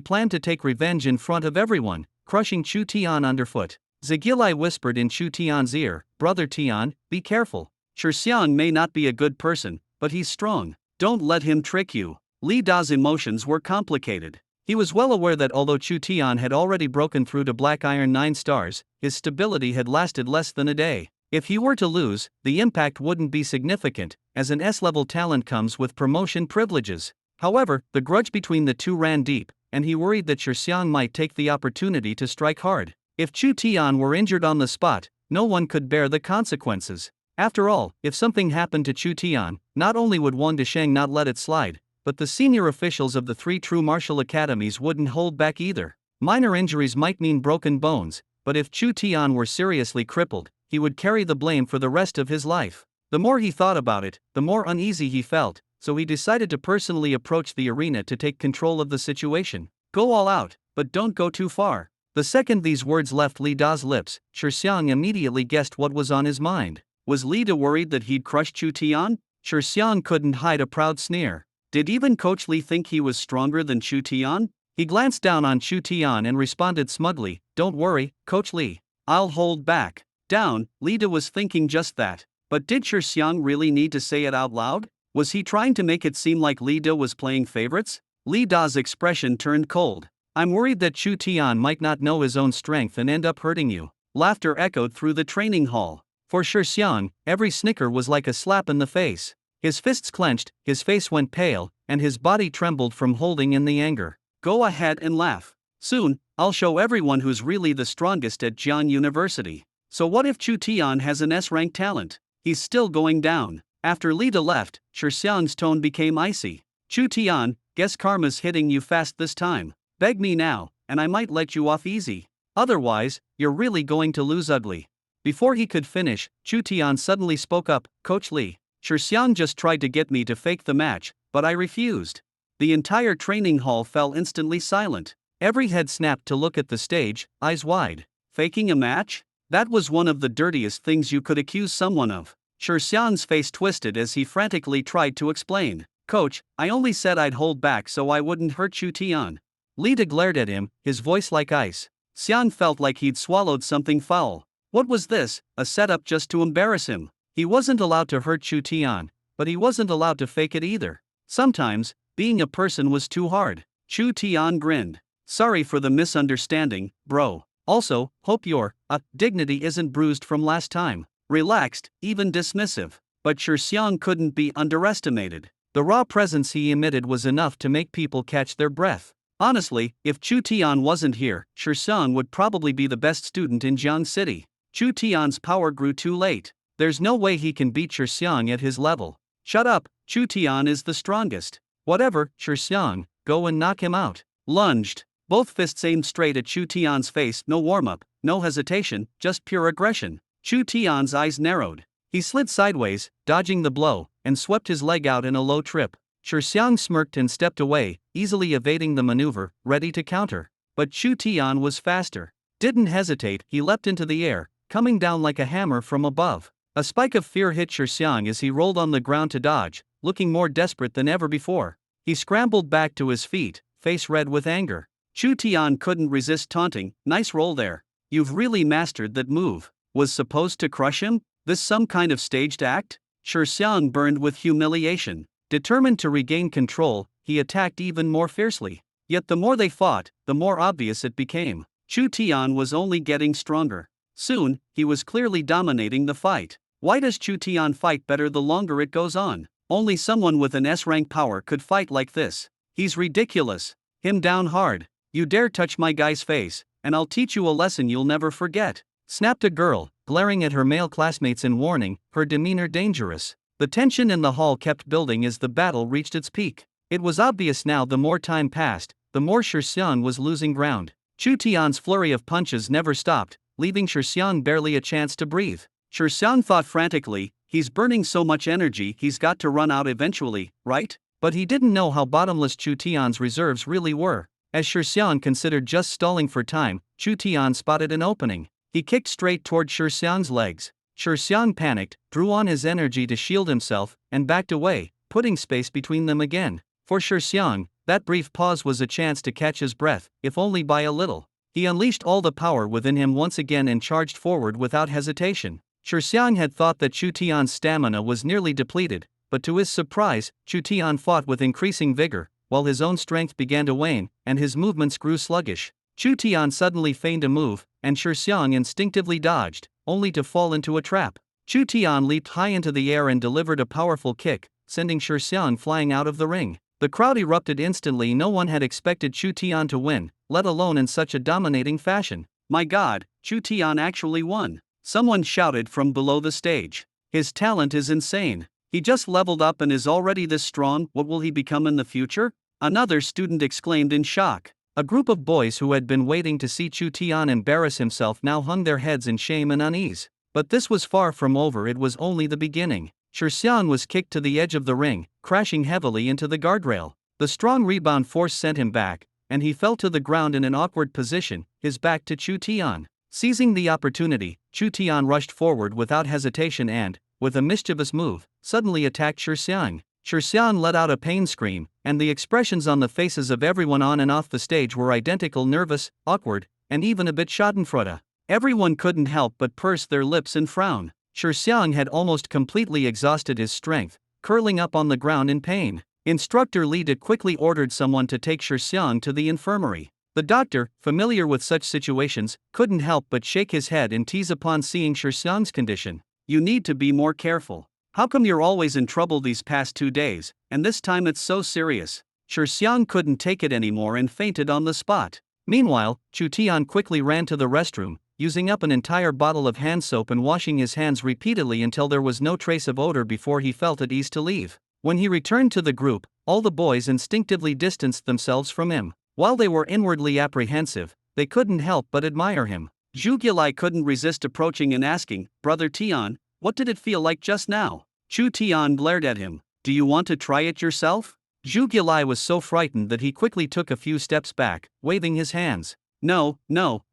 planned to take revenge in front of everyone, crushing Chu Tian underfoot. Zigilai whispered in Chu Tian's ear, "Brother Tian, be careful. Shixiang may not be a good person, but he's strong. Don't let him trick you." Li Da's emotions were complicated. He was well aware that although Chu Tian had already broken through to Black Iron 9 stars, his stability had lasted less than a day. If he were to lose, the impact wouldn't be significant, as an S-level talent comes with promotion privileges. However, the grudge between the two ran deep, and he worried that Shixiang might take the opportunity to strike hard. If Chu Tian were injured on the spot, no one could bear the consequences. After all, if something happened to Chu Tian, not only would Wang Desheng not let it slide, but the senior officials of the 3 true martial academies wouldn't hold back either. Minor injuries might mean broken bones, but if Chu Tian were seriously crippled, he would carry the blame for the rest of his life. The more he thought about it, the more uneasy he felt, so he decided to personally approach the arena to take control of the situation. "Go all out, but don't go too far." The second these words left Li Da's lips, Shixiang immediately guessed what was on his mind. Was Li Da worried that he'd crushed Chu Tian? Shixiang couldn't hide a proud sneer. Did even Coach Lee think he was stronger than Chu Tian? He glanced down on Chu Tian and responded smugly, "Don't worry, Coach Lee. I'll hold back." Down, Lida was thinking just that. But did Shi Xiang really need to say it out loud? Was he trying to make it seem like Lida was playing favorites? Li Da's expression turned cold. "I'm worried that Chu Tian might not know his own strength and end up hurting you." Laughter echoed through the training hall. For Shi Xiang, every snicker was like a slap in the face. His fists clenched, his face went pale, and his body trembled from holding in the anger. "Go ahead and laugh. Soon, I'll show everyone who's really the strongest at Jian University." So what if Chu Tian has an S-rank talent? He's still going down. After Lida left, Shi Xiang's tone became icy. "Chu Tian, guess karma's hitting you fast this time. Beg me now, and I might let you off easy. Otherwise, you're really going to lose ugly." Before he could finish, Chu Tian suddenly spoke up, "Coach Lee, Shi Xiang just tried to get me to fake the match, but I refused." The entire training hall fell instantly silent. Every head snapped to look at the stage, eyes wide. Faking a match? That was one of the dirtiest things you could accuse someone of. Shi Xiang's face twisted as he frantically tried to explain. "Coach, I only said I'd hold back so I wouldn't hurt Chu Tian." Lida glared at him, his voice like ice. Xiang felt like he'd swallowed something foul. What was this, a setup just to embarrass him? He wasn't allowed to hurt Chu Tian, but he wasn't allowed to fake it either. Sometimes, being a person was too hard. Chu Tian grinned. "Sorry for the misunderstanding, bro. Also, hope your dignity isn't bruised from last time." Relaxed, even dismissive. But Shi Xiang couldn't be underestimated. The raw presence he emitted was enough to make people catch their breath. Honestly, if Chu Tian wasn't here, Shi Xiang would probably be the best student in Jiang City. Chu Tian's power grew too late. There's no way he can beat Shi Xiang at his level. "Shut up, Chu Tian is the strongest." "Whatever, Shi Xiang, go and knock him out." Lunged. Both fists aimed straight at Chu Tian's face, no warm-up, no hesitation, just pure aggression. Chu Tian's eyes narrowed. He slid sideways, dodging the blow, and swept his leg out in a low trip. Shi Xiang smirked and stepped away, easily evading the maneuver, ready to counter. But Chu Tian was faster. Didn't hesitate, he leapt into the air, coming down like a hammer from above. A spike of fear hit Shi Xiang as he rolled on the ground to dodge, looking more desperate than ever before. He scrambled back to his feet, face red with anger. Chu Tian couldn't resist taunting, "Nice roll there. You've really mastered that move." Was supposed to crush him? This some kind of staged act? Shi Xiang burned with humiliation. Determined to regain control, he attacked even more fiercely. Yet the more they fought, the more obvious it became. Chu Tian was only getting stronger. Soon, he was clearly dominating the fight. Why does Chu Tian fight better the longer it goes on? Only someone with an S-rank power could fight like this. He's ridiculous. Him down hard. "You dare touch my guy's face, and I'll teach you a lesson you'll never forget," snapped a girl, glaring at her male classmates in warning, her demeanor dangerous. The tension in the hall kept building as the battle reached its peak. It was obvious now the more time passed, the more Shi Xiang was losing ground. Chu Tian's flurry of punches never stopped, leaving Shi Xiang barely a chance to breathe. Shi Xiang thought frantically, he's burning so much energy he's got to run out eventually, right? But he didn't know how bottomless Chu Tian's reserves really were. As Shi Xiang considered just stalling for time, Chu Tian spotted an opening. He kicked straight toward Shi Xiang's legs. Shi Xiang panicked, drew on his energy to shield himself, and backed away, putting space between them again. For Shi Xiang, that brief pause was a chance to catch his breath, if only by a little. He unleashed all the power within him once again and charged forward without hesitation. Shi Xiang had thought that Chu Tian's stamina was nearly depleted, but to his surprise, Chu Tian fought with increasing vigor, while his own strength began to wane, and his movements grew sluggish. Chu Tian suddenly feigned a move, and Shi Xiang instinctively dodged, only to fall into a trap. Chu Tian leaped high into the air and delivered a powerful kick, sending Shi Xiang flying out of the ring. The crowd erupted instantly. No one had expected Chu Tian to win, let alone in such a dominating fashion. "My God, Chu Tian actually won!" Someone shouted from below the stage. "His talent is insane. He just leveled up and is already this strong. What will he become in the future?" Another student exclaimed in shock. A group of boys who had been waiting to see Chu Tian embarrass himself now hung their heads in shame and unease. But this was far from over. It was only the beginning. Shi Xiang was kicked to the edge of the ring, crashing heavily into the guardrail. The strong rebound force sent him back, and he fell to the ground in an awkward position, his back to Chu Tian. Seizing the opportunity, Chu Tian rushed forward without hesitation and, with a mischievous move, suddenly attacked Shi Xiang. Xian let out a pain scream, and the expressions on the faces of everyone on and off the stage were identical: nervous, awkward, and even a bit schadenfreude. Everyone couldn't help but purse their lips and frown. Xiang had almost completely exhausted his strength, curling up on the ground in pain. Instructor Li De quickly ordered someone to take Xiang to the infirmary. The doctor, familiar with such situations, couldn't help but shake his head and tease upon seeing Xiang's condition. "You need to be more careful. How come you're always in trouble these past 2 days, and this time it's so serious?" Xiang couldn't take it anymore and fainted on the spot. Meanwhile, Chu Tian quickly ran to the restroom, using up an entire bottle of hand soap and washing his hands repeatedly until there was no trace of odor before he felt at ease to leave. When he returned to the group, all the boys instinctively distanced themselves from him. While they were inwardly apprehensive, they couldn't help but admire him. Zhu Gilai couldn't resist approaching and asking, "Brother Tian, what did it feel like just now?" Chu Tian glared at him. "Do you want to try it yourself?" Zhu Gilai was so frightened that he quickly took a few steps back, waving his hands. No,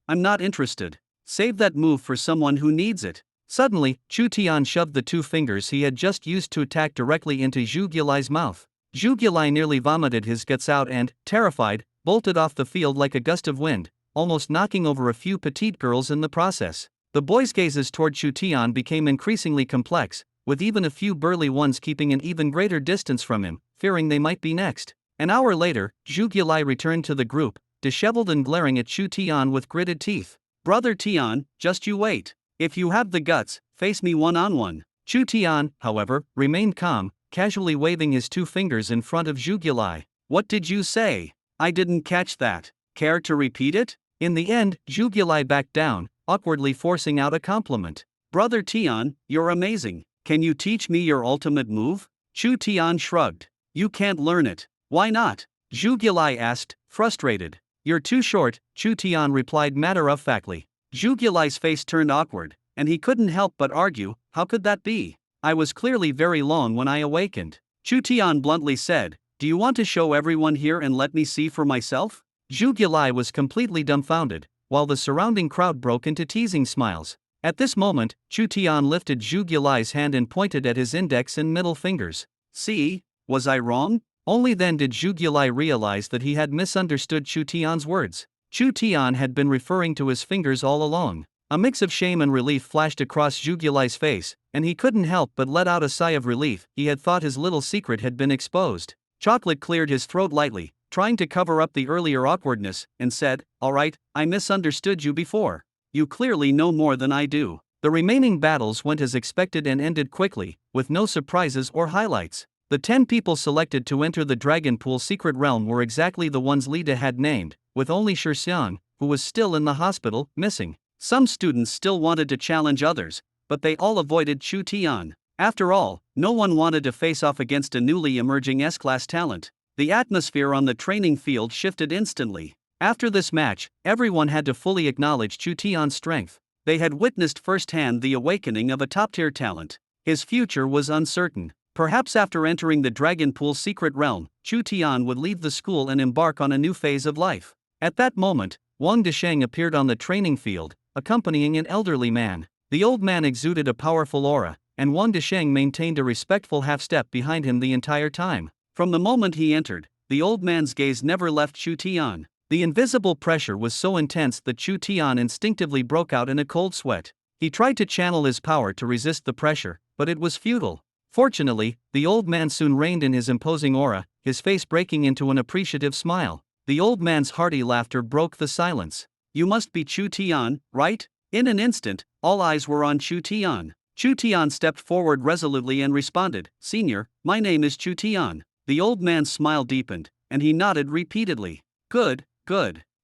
I'm not interested. Save that move for someone who needs it." Suddenly, Chu Tian shoved the 2 fingers he had just used to attack directly into Zhu Gilai's mouth. Zhu Gilai nearly vomited his guts out and, terrified, bolted off the field like a gust of wind, almost knocking over a few petite girls in the process. The boys' gazes toward Chu Tian became increasingly complex, with even a few burly ones keeping an even greater distance from him, fearing they might be next. An hour later, Zhu Gilai returned to the group, disheveled and glaring at Chu Tian with gritted teeth. "Brother Tian, just you wait. If you have the guts, face me one-on-one." Chu Tian, however, remained calm, casually waving his 2 fingers in front of Zhu Gilai. "What did you say? I didn't catch that. Care to repeat it?" In the end, Zhu Gilai backed down, awkwardly forcing out a compliment. "Brother Tian, you're amazing. Can you teach me your ultimate move?" Chu Tian shrugged. "You can't learn it." "Why not?" Zhu Gilai asked, frustrated. "You're too short," Chu Tian replied matter-of-factly. Zhu Gilai's face turned awkward, and he couldn't help but argue, "How could that be? I was clearly very long when I awakened." Chu Tian bluntly said, "Do you want to show everyone here and let me see for myself?" Zhu Gilai was completely dumbfounded, while the surrounding crowd broke into teasing smiles. At this moment, Chu Tian lifted Zhu Gilai's hand and pointed at his index and middle fingers. "See, was I wrong?" Only then did Zhu Gilai realize that he had misunderstood Chu Tian's words. Chu Tian had been referring to his fingers all along. A mix of shame and relief flashed across Zhu Gilai's face, and he couldn't help but let out a sigh of relief. He had thought his little secret had been exposed. Chocolate cleared his throat lightly, trying to cover up the earlier awkwardness, and said, "All right, I misunderstood you before. You clearly know more than I do." The remaining battles went as expected and ended quickly, with no surprises or highlights. The 10 people selected to enter the Dragon Pool secret realm were exactly the ones Lida had named, with only Xiang, who was still in the hospital, missing. Some students still wanted to challenge others, but they all avoided Chu Tian. After all, no one wanted to face off against a newly emerging S-class talent. The atmosphere on the training field shifted instantly. After this match, everyone had to fully acknowledge Chu Tian's strength. They had witnessed firsthand the awakening of a top-tier talent. His future was uncertain. Perhaps after entering the Dragon Pool secret realm, Chu Tian would leave the school and embark on a new phase of life. At that moment, Wang Desheng appeared on the training field, accompanying an elderly man. The old man exuded a powerful aura, and Wang Desheng maintained a respectful half-step behind him the entire time. From the moment he entered, the old man's gaze never left Chu Tian. The invisible pressure was so intense that Chu Tian instinctively broke out in a cold sweat. He tried to channel his power to resist the pressure, but it was futile. Fortunately, the old man soon reined in his imposing aura, his face breaking into an appreciative smile. The old man's hearty laughter broke the silence. "You must be Chu Tian, right?" In an instant, all eyes were on Chu Tian. Chu Tian stepped forward resolutely and responded, "Senior, my name is Chu Tian." The old man's smile deepened, and he nodded repeatedly. Good.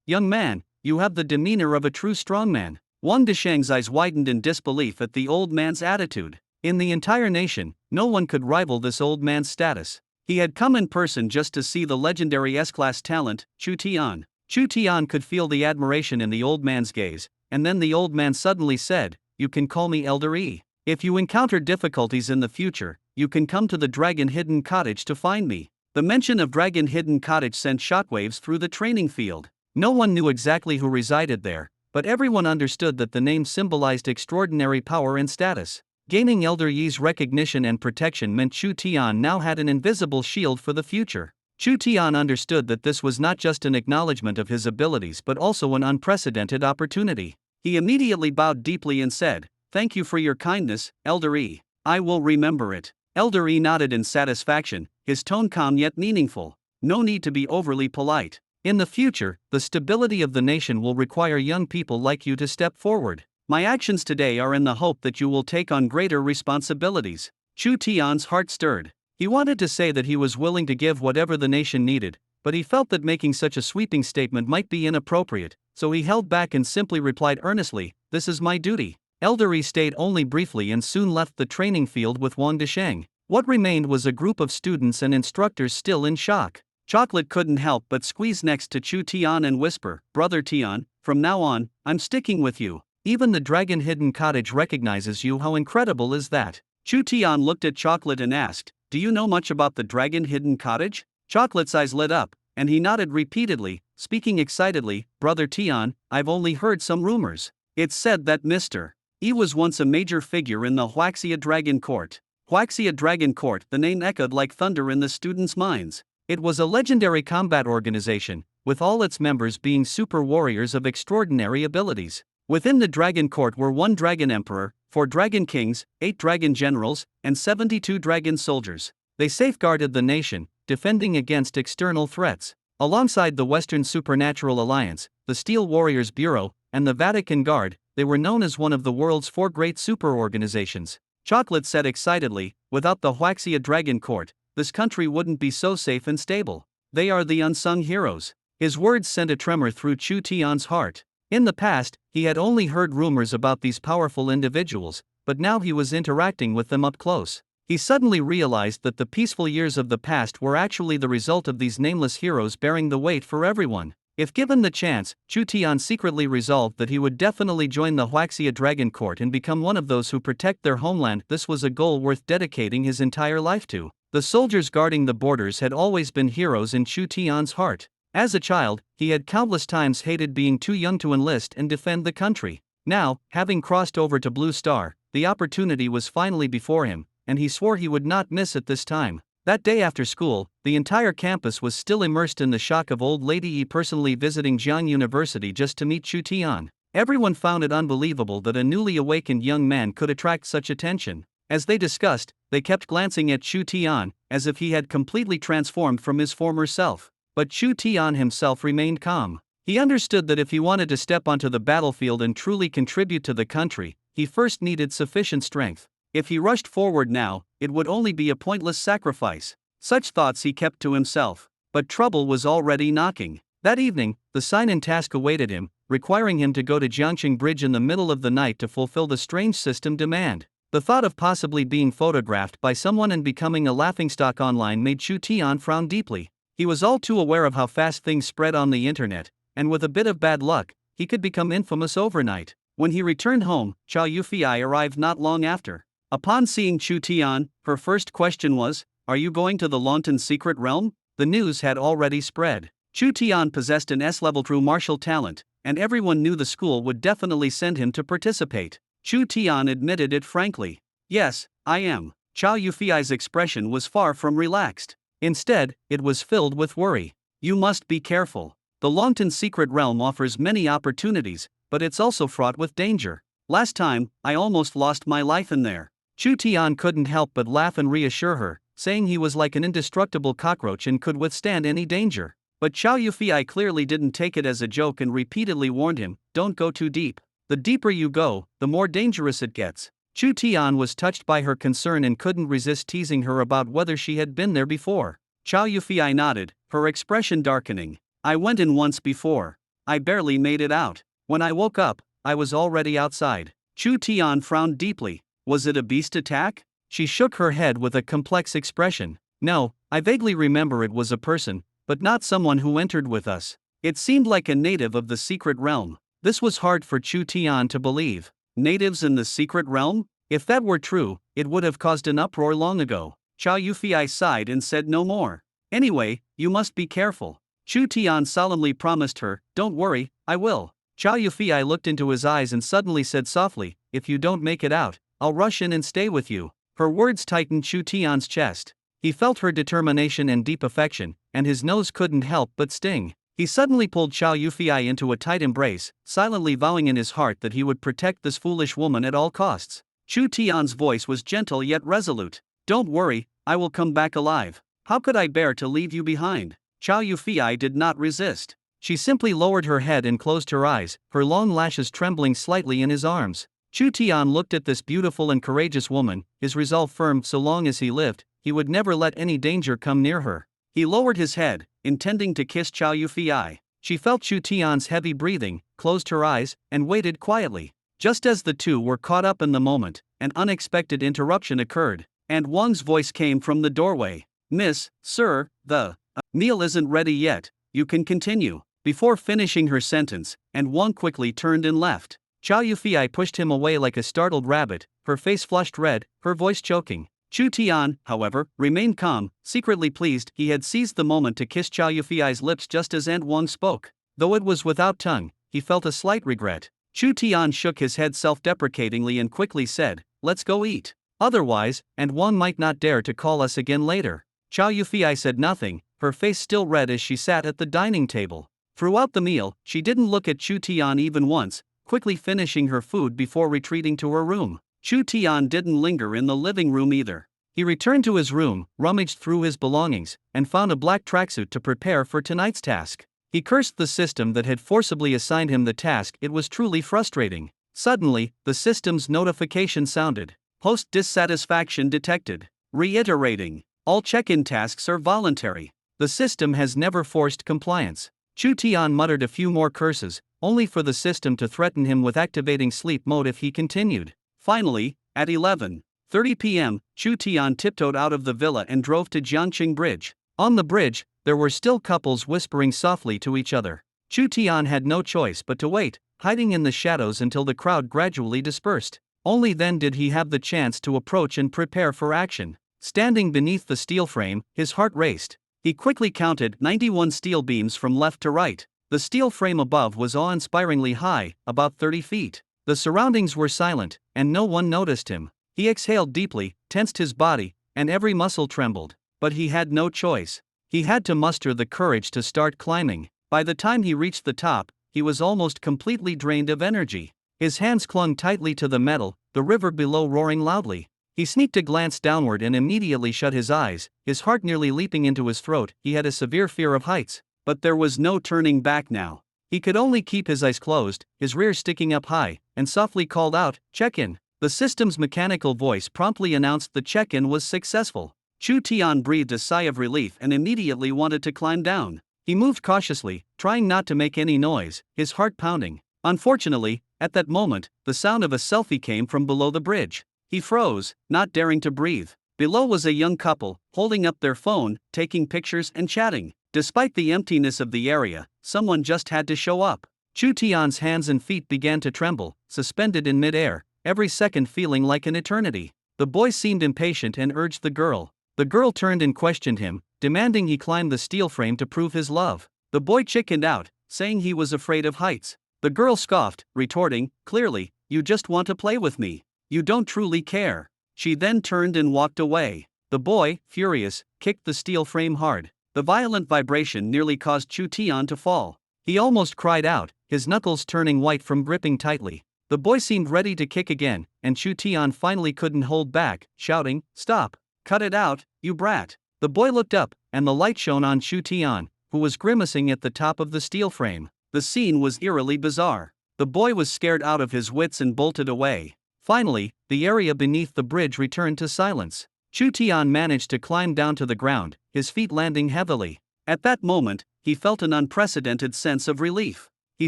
Young man, you have the demeanor of a true strongman." Wang Desheng's eyes widened in disbelief at the old man's attitude. In the entire nation, no one could rival this old man's status. He had come in person just to see the legendary S-class talent, Chu Tian. Chu Tian could feel the admiration in the old man's gaze, and then the old man suddenly said, "You can call me Elder E. If you encounter difficulties in the future, you can come to the Dragon Hidden Cottage to find me." The mention of Dragon Hidden Cottage sent shockwaves through the training field. No one knew exactly who resided there, but everyone understood that the name symbolized extraordinary power and status. Gaining Elder Yi's recognition and protection meant Chu Tian now had an invisible shield for the future. Chu Tian understood that this was not just an acknowledgement of his abilities but also an unprecedented opportunity. He immediately bowed deeply and said, "Thank you for your kindness, Elder Yi. I will remember it." Elder Yi nodded in satisfaction, his tone calm yet meaningful. "No need to be overly polite. In the future, the stability of the nation will require young people like you to step forward. My actions today are in the hope that you will take on greater responsibilities." Chu Tian's heart stirred. He wanted to say that he was willing to give whatever the nation needed, but he felt that making such a sweeping statement might be inappropriate, so he held back and simply replied earnestly, "This is my duty." Elder Yi stayed only briefly and soon left the training field with Wang Desheng. What remained was a group of students and instructors still in shock. Chocolate couldn't help but squeeze next to Chu Tian and whisper, "Brother Tian, from now on, I'm sticking with you. Even the Dragon Hidden Cottage recognizes you. How incredible is that?" Chu Tian looked at Chocolate and asked, "Do you know much about the Dragon Hidden Cottage?" Chocolate's eyes lit up, and he nodded repeatedly, speaking excitedly, "Brother Tian, I've only heard some rumors. It's said that Mr. Yi was once a major figure in the Huaxia Dragon Court." Huaxia Dragon Court, the name echoed like thunder in the students' minds. It was a legendary combat organization, with all its members being super warriors of extraordinary abilities. Within the Dragon Court were 1 Dragon Emperor, 4 Dragon Kings, 8 Dragon Generals, and 72 Dragon Soldiers. They safeguarded the nation, defending against external threats. Alongside the Western Supernatural Alliance, the Steel Warriors Bureau, and the Vatican Guard, they were known as one of the world's 4 great super organizations. Chocolate said excitedly, "Without the Huaxia Dragon Court, this country wouldn't be so safe and stable. They are the unsung heroes." His words sent a tremor through Chu Tian's heart. In the past, he had only heard rumors about these powerful individuals, but now he was interacting with them up close. He suddenly realized that the peaceful years of the past were actually the result of these nameless heroes bearing the weight for everyone. If given the chance, Chu Tian secretly resolved that he would definitely join the Huaxia Dragon Court and become one of those who protect their homeland. This was a goal worth dedicating his entire life to. The soldiers guarding the borders had always been heroes in Chu Tian's heart. As a child, he had countless times hated being too young to enlist and defend the country. Now, having crossed over to Blue Star, the opportunity was finally before him, and he swore he would not miss it this time. That day after school, the entire campus was still immersed in the shock of Old Lady Yi personally visiting Jiang University just to meet Chu Tian. Everyone found it unbelievable that a newly awakened young man could attract such attention. As they discussed, they kept glancing at Chu Tian, as if he had completely transformed from his former self. But Chu Tian himself remained calm. He understood that if he wanted to step onto the battlefield and truly contribute to the country, he first needed sufficient strength. If he rushed forward now, it would only be a pointless sacrifice. Such thoughts he kept to himself. But trouble was already knocking. That evening, the sign-in task awaited him, requiring him to go to Jiangqing Bridge in the middle of the night to fulfill the strange system demand. The thought of possibly being photographed by someone and becoming a laughingstock online made Chu Tian frown deeply. He was all too aware of how fast things spread on the internet, and with a bit of bad luck, he could become infamous overnight. When he returned home, Chow Yufei arrived not long after. Upon seeing Chu Tian, her first question was, "Are you going to the Longtan Secret Realm?" The news had already spread. Chu Tian possessed an S-level true martial talent, and everyone knew the school would definitely send him to participate. Chu Tian admitted it frankly. "Yes, I am." Chow Yufei's expression was far from relaxed. Instead, it was filled with worry. "You must be careful. The Longtan Secret Realm offers many opportunities, but it's also fraught with danger. Last time, I almost lost my life in there." Chu Tian couldn't help but laugh and reassure her, saying he was like an indestructible cockroach and could withstand any danger. But Chow Yufei clearly didn't take it as a joke and repeatedly warned him, "Don't go too deep. The deeper you go, the more dangerous it gets." Chu Tian was touched by her concern and couldn't resist teasing her about whether she had been there before. Chow Yufei nodded, her expression darkening. "I went in once before. I barely made it out. When I woke up, I was already outside." Chu Tian frowned deeply. "Was it a beast attack?" She shook her head with a complex expression. "No, I vaguely remember it was a person, but not someone who entered with us. It seemed like a native of the secret realm." This was hard for Chu Tian to believe. Natives in the secret realm? If that were true, it would have caused an uproar long ago. Chow Yufei sighed and said no more. "Anyway, you must be careful." Chu Tian solemnly promised her, "Don't worry, I will." Chow Yufei looked into his eyes and suddenly said softly, "If you don't make it out, I'll rush in and stay with you. Her words tightened Chu Tian's chest. He felt her determination and deep affection, and his nose couldn't help but sting. He suddenly pulled Chow Yufei into a tight embrace, silently vowing in his heart that he would protect this foolish woman at all costs. Chu Tian's voice was gentle yet resolute. Don't worry, I will come back alive. How could I bear to leave you behind? Chow Yufei did not resist. She simply lowered her head and closed her eyes, her long lashes trembling slightly in his arms. Chu Tian looked at this beautiful and courageous woman, his resolve firm. So long as he lived, he would never let any danger come near her. He lowered his head, intending to kiss Chow Yufei. She felt Chu Tian's heavy breathing, closed her eyes, and waited quietly. Just as the two were caught up in the moment, an unexpected interruption occurred, and Wang's voice came from the doorway. Miss, sir, the meal isn't ready yet, you can continue. Before finishing her sentence, and Wang quickly turned and left. Chow Yufei pushed him away like a startled rabbit, her face flushed red, her voice choking. Chu Tian, however, remained calm, secretly pleased. He had seized the moment to kiss Chow Yufei's lips just as Aunt Wang spoke. Though it was without tongue, he felt a slight regret. Chu Tian shook his head self-deprecatingly and quickly said, "Let's go eat. Otherwise, Aunt Wang might not dare to call us again later." Chow Yufei said nothing, her face still red as she sat at the dining table. Throughout the meal, she didn't look at Chu Tian even once, quickly finishing her food before retreating to her room. Chu Tian didn't linger in the living room either. He returned to his room, rummaged through his belongings, and found a black tracksuit to prepare for tonight's task. He cursed the system that had forcibly assigned him the task. It was truly frustrating. Suddenly, the system's notification sounded. Host dissatisfaction detected. Reiterating, all check-in tasks are voluntary. The system has never forced compliance. Chu Tian muttered a few more curses, only for the system to threaten him with activating sleep mode if he continued. Finally, at 11:30 p.m., Chu Tian tiptoed out of the villa and drove to Jiangqing Bridge. On the bridge, there were still couples whispering softly to each other. Chu Tian had no choice but to wait, hiding in the shadows until the crowd gradually dispersed. Only then did he have the chance to approach and prepare for action. Standing beneath the steel frame, his heart raced. He quickly counted 91 steel beams from left to right. The steel frame above was awe-inspiringly high, about 30 feet. The surroundings were silent, and no one noticed him. He exhaled deeply, tensed his body, and every muscle trembled. But he had no choice. He had to muster the courage to start climbing. By the time he reached the top, he was almost completely drained of energy. His hands clung tightly to the metal, the river below roaring loudly. He sneaked a glance downward and immediately shut his eyes, his heart nearly leaping into his throat. He had a severe fear of heights, but there was no turning back now. He could only keep his eyes closed, his rear sticking up high, and softly called out, "Check-in." The system's mechanical voice promptly announced the check-in was successful. Chu Tian breathed a sigh of relief and immediately wanted to climb down. He moved cautiously, trying not to make any noise, his heart pounding. Unfortunately, at that moment, the sound of a selfie came from below the bridge. He froze, not daring to breathe. Below was a young couple, holding up their phone, taking pictures and chatting. Despite the emptiness of the area, someone just had to show up. Chu Tian's hands and feet began to tremble, suspended in mid-air, every second feeling like an eternity. The boy seemed impatient and urged the girl. The girl turned and questioned him, demanding he climb the steel frame to prove his love. The boy chickened out, saying he was afraid of heights. The girl scoffed, retorting, "Clearly, you just want to play with me. You don't truly care." She then turned and walked away. The boy, furious, kicked the steel frame hard. The violent vibration nearly caused Chu Tian to fall. He almost cried out, his knuckles turning white from gripping tightly. The boy seemed ready to kick again, and Chu Tian finally couldn't hold back, shouting, "Stop! Cut it out, you brat!" The boy looked up, and the light shone on Chu Tian, who was grimacing at the top of the steel frame. The scene was eerily bizarre. The boy was scared out of his wits and bolted away. Finally, the area beneath the bridge returned to silence. Chu Tian managed to climb down to the ground, his feet landing heavily. At that moment, he felt an unprecedented sense of relief. He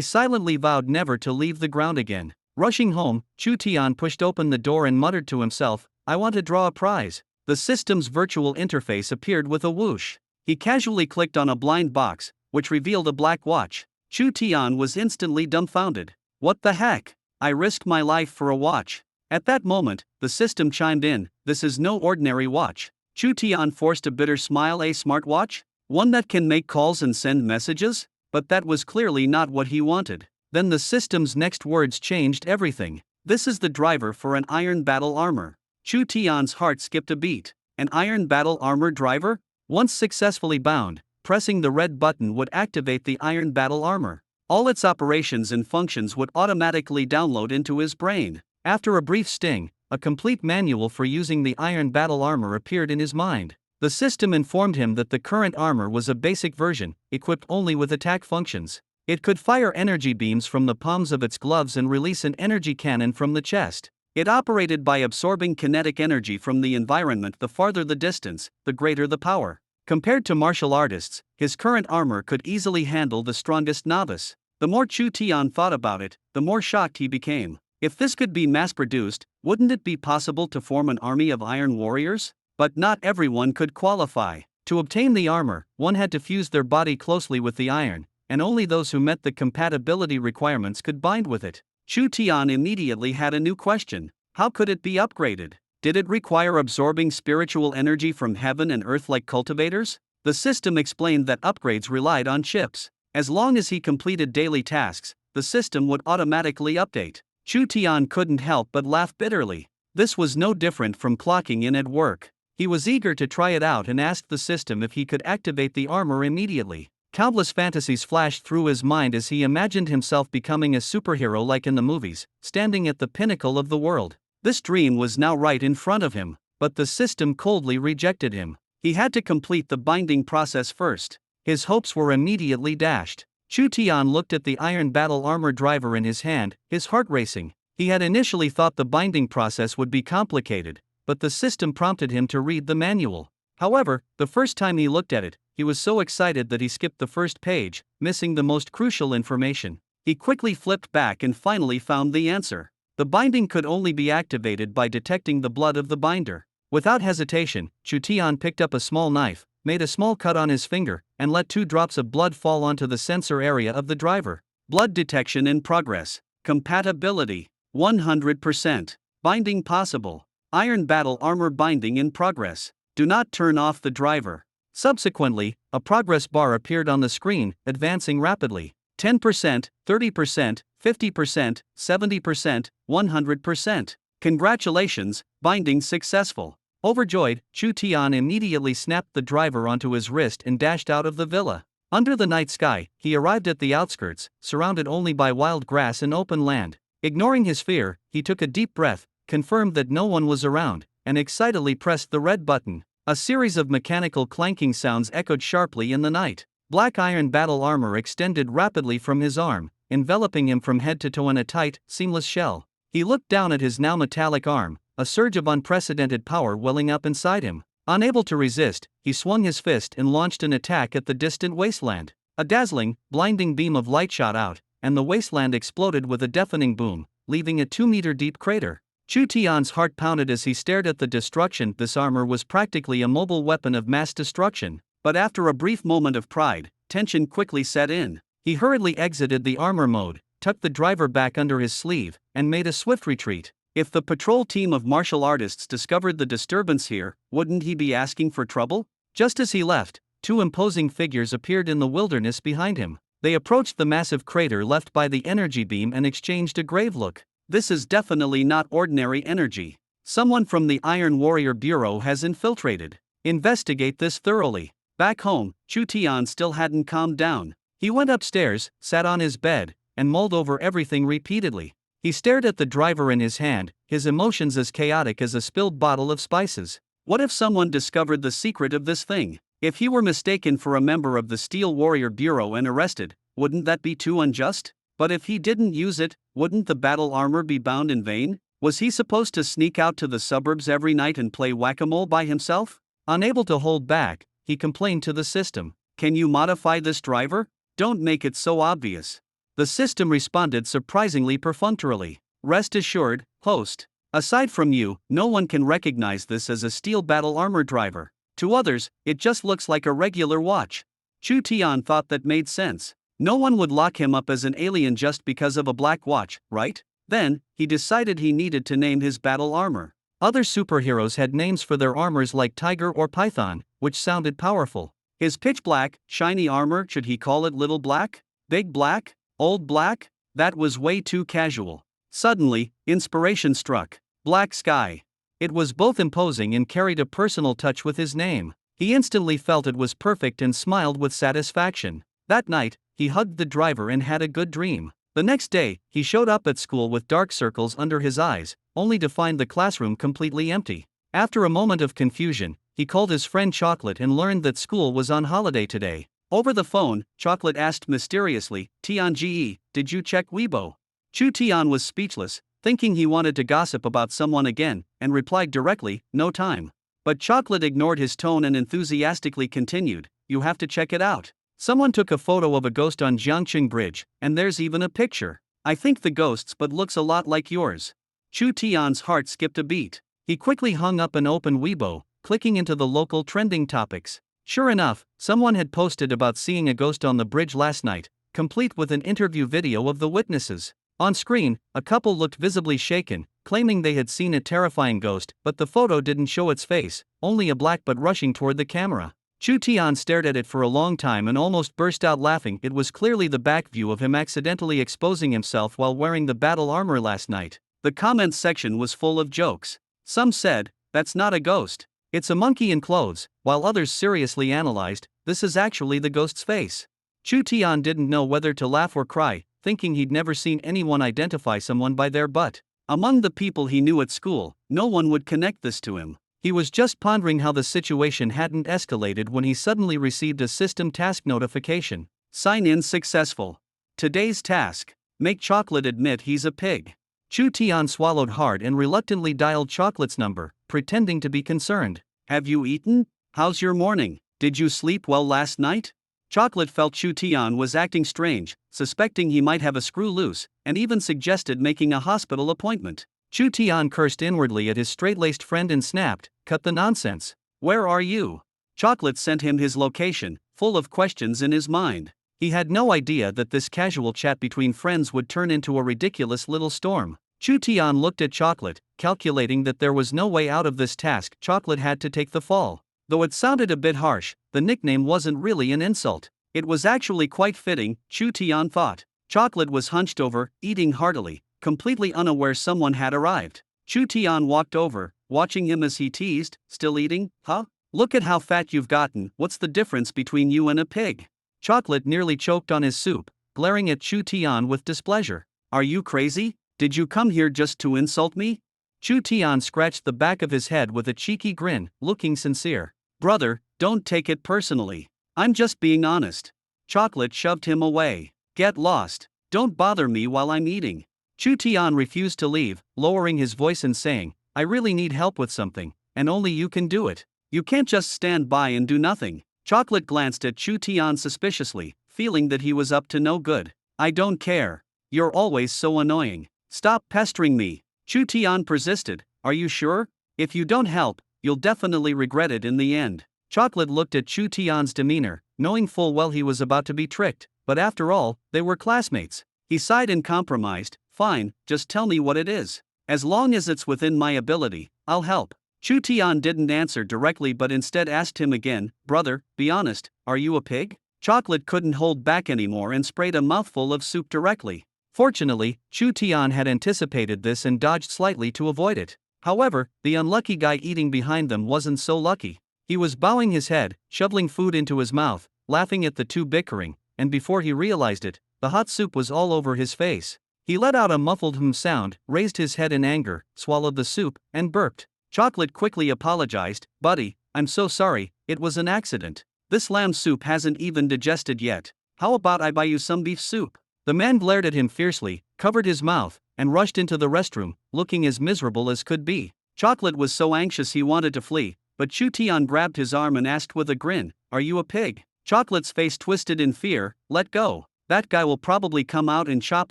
silently vowed never to leave the ground again. Rushing home, Chu Tian pushed open the door and muttered to himself, "I want to draw a prize." The system's virtual interface appeared with a whoosh. He casually clicked on a blind box, which revealed a black watch. Chu Tian was instantly dumbfounded. "What the heck? I risked my life for a watch." At that moment, the system chimed in, "This is no ordinary watch." Chu Tian forced a bitter smile. "A smartwatch? One that can make calls and send messages?" But that was clearly not what he wanted. Then the system's next words changed everything. This is the driver for an iron battle armor. Chu Tian's heart skipped a beat. An iron battle armor driver? Once successfully bound, pressing the red button would activate the iron battle armor. All its operations and functions would automatically download into his brain. After a brief sting, a complete manual for using the iron battle armor appeared in his mind. The system informed him that the current armor was a basic version, equipped only with attack functions. It could fire energy beams from the palms of its gloves and release an energy cannon from the chest. It operated by absorbing kinetic energy from the environment. The farther the distance, the greater the power. Compared to martial artists, his current armor could easily handle the strongest novice. The more Chu Tian thought about it, the more shocked he became. If this could be mass-produced, wouldn't it be possible to form an army of iron warriors? But not everyone could qualify. To obtain the armor, one had to fuse their body closely with the iron, and only those who met the compatibility requirements could bind with it. Chu Tian immediately had a new question. How could it be upgraded? Did it require absorbing spiritual energy from heaven and earth like cultivators? The system explained that upgrades relied on chips. As long as he completed daily tasks, the system would automatically update. Chu Tian couldn't help but laugh bitterly. This was no different from clocking in at work. He was eager to try it out and asked the system if he could activate the armor immediately. Countless fantasies flashed through his mind as he imagined himself becoming a superhero like in the movies, standing at the pinnacle of the world. This dream was now right in front of him, but the system coldly rejected him. He had to complete the binding process first. His hopes were immediately dashed. Chu Tian looked at the iron battle armor driver in his hand, his heart racing. He had initially thought the binding process would be complicated, but the system prompted him to read the manual. However, the first time he looked at it, he was so excited that he skipped the first page, missing the most crucial information. He quickly flipped back and finally found the answer. The binding could only be activated by detecting the blood of the binder. Without hesitation, Chu Tian picked up a small knife, made a small cut on his finger, and let 2 drops of blood fall onto the sensor area of the driver. Blood detection in progress. Compatibility 100%. Binding possible. Iron battle armor binding in progress. Do not turn off the driver. Subsequently, a progress bar appeared on the screen, advancing rapidly. 10%, 30%, 50%, 70%, 100%. Congratulations, binding successful. Overjoyed, Chu Tian immediately snapped the driver onto his wrist and dashed out of the villa. Under the night sky, he arrived at the outskirts, surrounded only by wild grass and open land. Ignoring his fear, he took a deep breath, confirmed that no one was around, and excitedly pressed the red button. A series of mechanical clanking sounds echoed sharply in the night. Black iron battle armor extended rapidly from his arm, enveloping him from head to toe in a tight, seamless shell. He looked down at his now metallic arm, a surge of unprecedented power welling up inside him. Unable to resist, he swung his fist and launched an attack at the distant wasteland. A dazzling, blinding beam of light shot out, and the wasteland exploded with a deafening boom, leaving a 2-meter-deep crater. Chu Tian's heart pounded as he stared at the destruction. This armor was practically a mobile weapon of mass destruction. But after a brief moment of pride, tension quickly set in. He hurriedly exited the armor mode, tucked the driver back under his sleeve, and made a swift retreat. If the patrol team of martial artists discovered the disturbance here, wouldn't he be asking for trouble? Just as he left, 2 imposing figures appeared in the wilderness behind him. They approached the massive crater left by the energy beam and exchanged a grave look. This is definitely not ordinary energy. Someone from the Iron Warrior Bureau has infiltrated. Investigate this thoroughly. Back home, Chu Tian still hadn't calmed down. He went upstairs, sat on his bed, and mulled over everything repeatedly. He stared at the driver in his hand, his emotions as chaotic as a spilled bottle of spices. What if someone discovered the secret of this thing? If he were mistaken for a member of the Steel Warrior Bureau and arrested, wouldn't that be too unjust? But if he didn't use it, wouldn't the battle armor be bound in vain? Was he supposed to sneak out to the suburbs every night and play whack-a-mole by himself? Unable to hold back, he complained to the system. Can you modify this driver? Don't make it so obvious. The system responded surprisingly perfunctorily. Rest assured, host. Aside from you, no one can recognize this as a steel battle armor driver. To others, it just looks like a regular watch. Chu Tian thought that made sense. No one would lock him up as an alien just because of a black watch, right? Then, he decided he needed to name his battle armor. Other superheroes had names for their armors like Tiger or Python, which sounded powerful. His pitch black, shiny armor, should he call it Little Black? Big Black? Old Black? That was way too casual. Suddenly, inspiration struck. Black sky. It was both imposing and carried a personal touch with his name. He instantly felt it was perfect and smiled with satisfaction. That night, he hugged the driver and had a good dream. The next day, he showed up at school with dark circles under his eyes, only to find the classroom completely empty. After a moment of confusion, he called his friend Chocolate and learned that school was on holiday today. Over the phone, Chocolate asked mysteriously, "Tian, did you check Weibo?" Chu Tian was speechless, thinking he wanted to gossip about someone again, and replied directly, "No time." But Chocolate ignored his tone and enthusiastically continued, "You have to check it out. Someone took a photo of a ghost on Jiangqing Bridge, and there's even a picture. I think the ghost's but looks a lot like yours." Chu Tian's heart skipped a beat. He quickly hung up and opened Weibo, clicking into the local trending topics. Sure enough, someone had posted about seeing a ghost on the bridge last night, complete with an interview video of the witnesses. On screen, a couple looked visibly shaken, claiming they had seen a terrifying ghost, but the photo didn't show its face, only a black butt rushing toward the camera. Chu Tian stared at it for a long time and almost burst out laughing. It was clearly the back view of him accidentally exposing himself while wearing the battle armor last night. The comments section was full of jokes. Some said, "That's not a ghost. It's a monkey in clothes," while others seriously analyzed, "This is actually the ghost's face." Chu Tian didn't know whether to laugh or cry, thinking he'd never seen anyone identify someone by their butt. Among the people he knew at school, no one would connect this to him. He was just pondering how the situation hadn't escalated when he suddenly received a system task notification. Sign in successful. Today's task: make Chocolate admit he's a pig. Chu Tian swallowed hard and reluctantly dialed Chocolate's number, pretending to be concerned. "Have you eaten? How's your morning? Did you sleep well last night?" Chocolate felt Chu Tian was acting strange, suspecting he might have a screw loose, and even suggested making a hospital appointment. Chu Tian cursed inwardly at his straight-laced friend and snapped, "Cut the nonsense. Where are you?" Chocolate sent him his location, full of questions in his mind. He had no idea that this casual chat between friends would turn into a ridiculous little storm. Chu Tian looked at Chocolate, calculating that there was no way out of this task. Chocolate had to take the fall. Though it sounded a bit harsh, the nickname wasn't really an insult. It was actually quite fitting, Chu Tian thought. Chocolate was hunched over, eating heartily, completely unaware someone had arrived. Chu Tian walked over, watching him as he teased, "Still eating, huh? Look at how fat you've gotten. What's the difference between you and a pig?" Chocolate nearly choked on his soup, glaring at Chu Tian with displeasure. "Are you crazy? Did you come here just to insult me?" Chu Tian scratched the back of his head with a cheeky grin, looking sincere. "Brother, don't take it personally. I'm just being honest." Chocolate shoved him away. "Get lost. Don't bother me while I'm eating." Chu Tian refused to leave, lowering his voice and saying, "I really need help with something, and only you can do it. You can't just stand by and do nothing." Chocolate glanced at Chu Tian suspiciously, feeling that he was up to no good. "I don't care. You're always so annoying. Stop pestering me." Chu Tian persisted, "Are you sure? If you don't help, you'll definitely regret it in the end." Chocolate looked at Chu Tian's demeanor, knowing full well he was about to be tricked, but after all, they were classmates. He sighed and compromised, "Fine, just tell me what it is. As long as it's within my ability, I'll help." Chu Tian didn't answer directly but instead asked him again, "Brother, be honest, are you a pig?" Chocolate couldn't hold back anymore and sprayed a mouthful of soup directly. Fortunately, Chu Tian had anticipated this and dodged slightly to avoid it. However, the unlucky guy eating behind them wasn't so lucky. He was bowing his head, shoveling food into his mouth, laughing at the two bickering, and before he realized it, the hot soup was all over his face. He let out a muffled sound, raised his head in anger, swallowed the soup, and burped. Chocolate quickly apologized, "Buddy, I'm so sorry, it was an accident. This lamb soup hasn't even digested yet. How about I buy you some beef soup?" The man glared at him fiercely, covered his mouth, and rushed into the restroom, looking as miserable as could be. Chocolate was so anxious he wanted to flee, but Chu Tian grabbed his arm and asked with a grin, "Are you a pig?" Chocolate's face twisted in fear, "Let go. That guy will probably come out and chop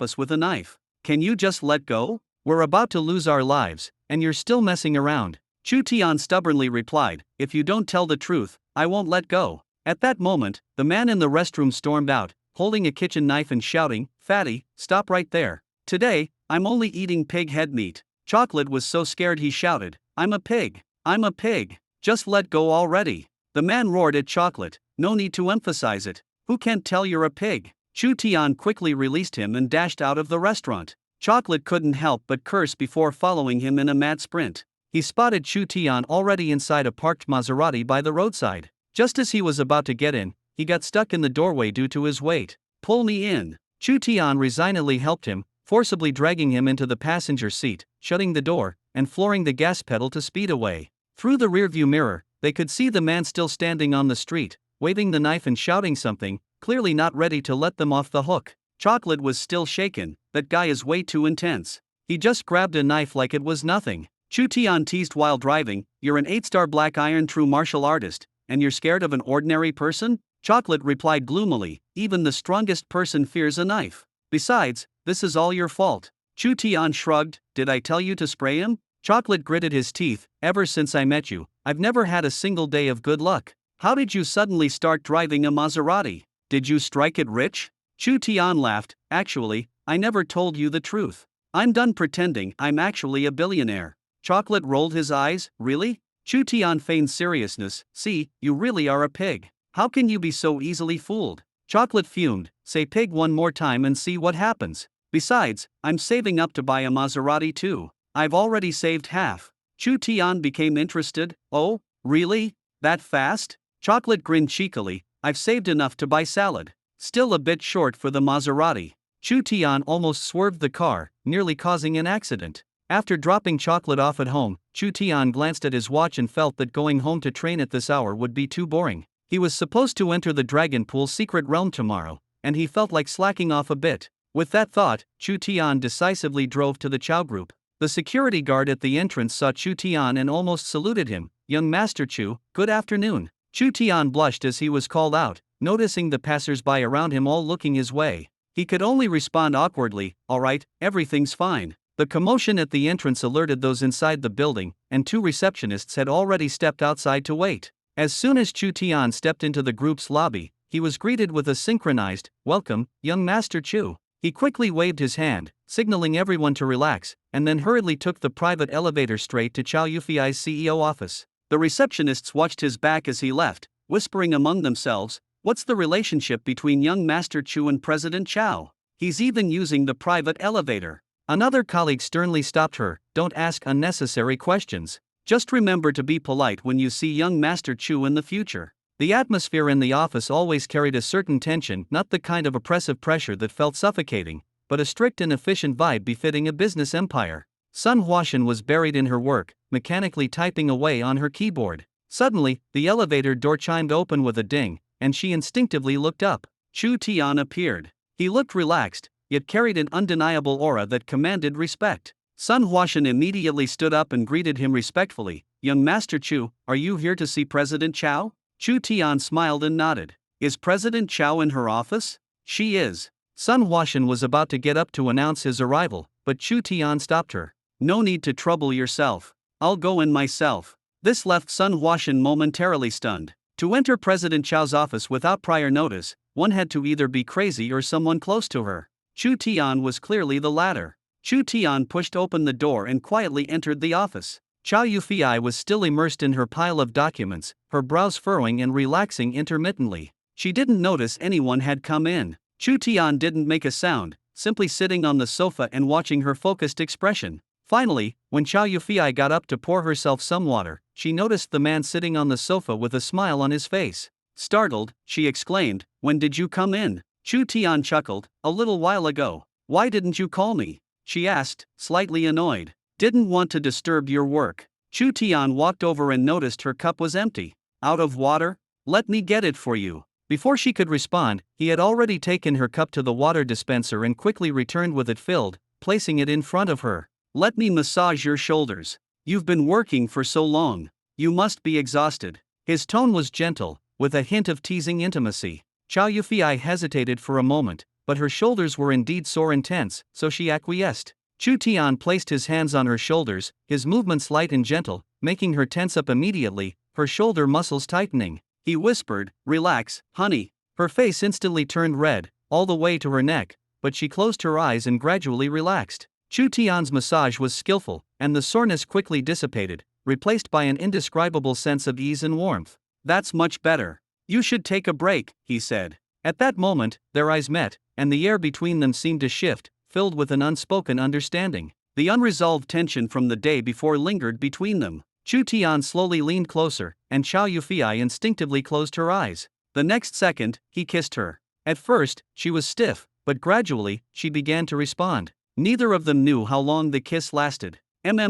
us with a knife. Can you just let go? We're about to lose our lives, and you're still messing around." Chu Tian stubbornly replied, "If you don't tell the truth, I won't let go." At that moment, the man in the restroom stormed out, holding a kitchen knife and shouting, "Fatty, stop right there. Today, I'm only eating pig head meat." Chocolate was so scared he shouted, "I'm a pig. I'm a pig. Just let go already." The man roared at Chocolate, "No need to emphasize it. Who can't tell you're a pig?" Chu Tian quickly released him and dashed out of the restaurant. Chocolate couldn't help but curse before following him in a mad sprint. He spotted Chu Tian already inside a parked Maserati by the roadside. Just as he was about to get in, he got stuck in the doorway due to his weight. "Pull me in." Chu Tian resignedly helped him, forcibly dragging him into the passenger seat, shutting the door, and flooring the gas pedal to speed away. Through the rearview mirror, they could see the man still standing on the street, waving the knife and shouting something, clearly not ready to let them off the hook. Chocolate was still shaken. "That guy is way too intense. He just grabbed a knife like it was nothing." Chu Tian teased while driving, "You're an 8-star black iron true martial artist, and you're scared of an ordinary person?" Chocolate replied gloomily, "Even the strongest person fears a knife. Besides, this is all your fault." Chu Tian shrugged, "Did I tell you to spray him?" Chocolate gritted his teeth, "Ever since I met you, I've never had a single day of good luck. How did you suddenly start driving a Maserati? Did you strike it rich?" Chu Tian laughed, "Actually, I never told you the truth. I'm done pretending, I'm actually a billionaire." Chocolate rolled his eyes, "Really?" Chu Tian feigned seriousness, "See, you really are a pig. How can you be so easily fooled?" Chocolate fumed, "Say pig one more time and see what happens. Besides, I'm saving up to buy a Maserati too. I've already saved half." Chu Tian became interested, "Oh, really? That fast?" Chocolate grinned cheekily, "I've saved enough to buy salad. Still a bit short for the Maserati." Chu Tian almost swerved the car, nearly causing an accident. After dropping Chocolate off at home, Chu Tian glanced at his watch and felt that going home to train at this hour would be too boring. He was supposed to enter the Dragon Pool secret realm tomorrow, and he felt like slacking off a bit. With that thought, Chu Tian decisively drove to the Chow Group. The security guard at the entrance saw Chu Tian and almost saluted him. "Young Master Chu, good afternoon." Chu Tian blushed as he was called out, noticing the passers-by around him all looking his way. He could only respond awkwardly, "All right, everything's fine." The commotion at the entrance alerted those inside the building, and 2 receptionists had already stepped outside to wait. As soon as Chu Tian stepped into the group's lobby, he was greeted with a synchronized, "Welcome, young Master Chu." He quickly waved his hand, signaling everyone to relax, and then hurriedly took the private elevator straight to Chow Yufi's CEO office. The receptionists watched his back as he left, whispering among themselves, "What's the relationship between young Master Chu and President Chow? He's even using the private elevator." Another colleague sternly stopped her, "Don't ask unnecessary questions. Just remember to be polite when you see young Master Chu in the future." The atmosphere in the office always carried a certain tension, not the kind of oppressive pressure that felt suffocating, but a strict and efficient vibe befitting a business empire. Sun Huashan was buried in her work, mechanically typing away on her keyboard. Suddenly, the elevator door chimed open with a ding, and she instinctively looked up. Chu Tian appeared. He looked relaxed, yet carried an undeniable aura that commanded respect. Sun Huashan immediately stood up and greeted him respectfully. "Young Master Chu, are you here to see President Chow?" Chu Tian smiled and nodded. "Is President Chow in her office?" "She is." Sun Huashan was about to get up to announce his arrival, but Chu Tian stopped her. "No need to trouble yourself. I'll go in myself." This left Sun Huashan momentarily stunned. To enter President Chow's office without prior notice, one had to either be crazy or someone close to her. Chu Tian was clearly the latter. Chu Tian pushed open the door and quietly entered the office. Chow Yufi was still immersed in her pile of documents, her brows furrowing and relaxing intermittently. She didn't notice anyone had come in. Chu Tian didn't make a sound, simply sitting on the sofa and watching her focused expression. Finally, when Chow Yufi got up to pour herself some water, she noticed the man sitting on the sofa with a smile on his face. Startled, she exclaimed, "When did you come in?" Chu Tian chuckled, "A little while ago." "Why didn't you call me?" she asked, slightly annoyed. "Didn't want to disturb your work." Chu Tian walked over and noticed her cup was empty. "Out of water? Let me get it for you." Before she could respond, he had already taken her cup to the water dispenser and quickly returned with it filled, placing it in front of her. "Let me massage your shoulders. You've been working for so long. You must be exhausted." His tone was gentle, with a hint of teasing intimacy. Chow Yufi hesitated for a moment, but her shoulders were indeed sore and tense, so she acquiesced. Chu Tian placed his hands on her shoulders, his movements light and gentle, making her tense up immediately, her shoulder muscles tightening. He whispered, "Relax, honey." Her face instantly turned red, all the way to her neck, but she closed her eyes and gradually relaxed. Chu Tian's massage was skillful, and the soreness quickly dissipated, replaced by an indescribable sense of ease and warmth. "That's much better. You should take a break," he said. At that moment, their eyes met, and the air between them seemed to shift, filled with an unspoken understanding. The unresolved tension from the day before lingered between them. Chu Tian slowly leaned closer, and Chow Yufei instinctively closed her eyes. The next second, he kissed her. At first, she was stiff, but gradually, she began to respond. Neither of them knew how long the kiss lasted.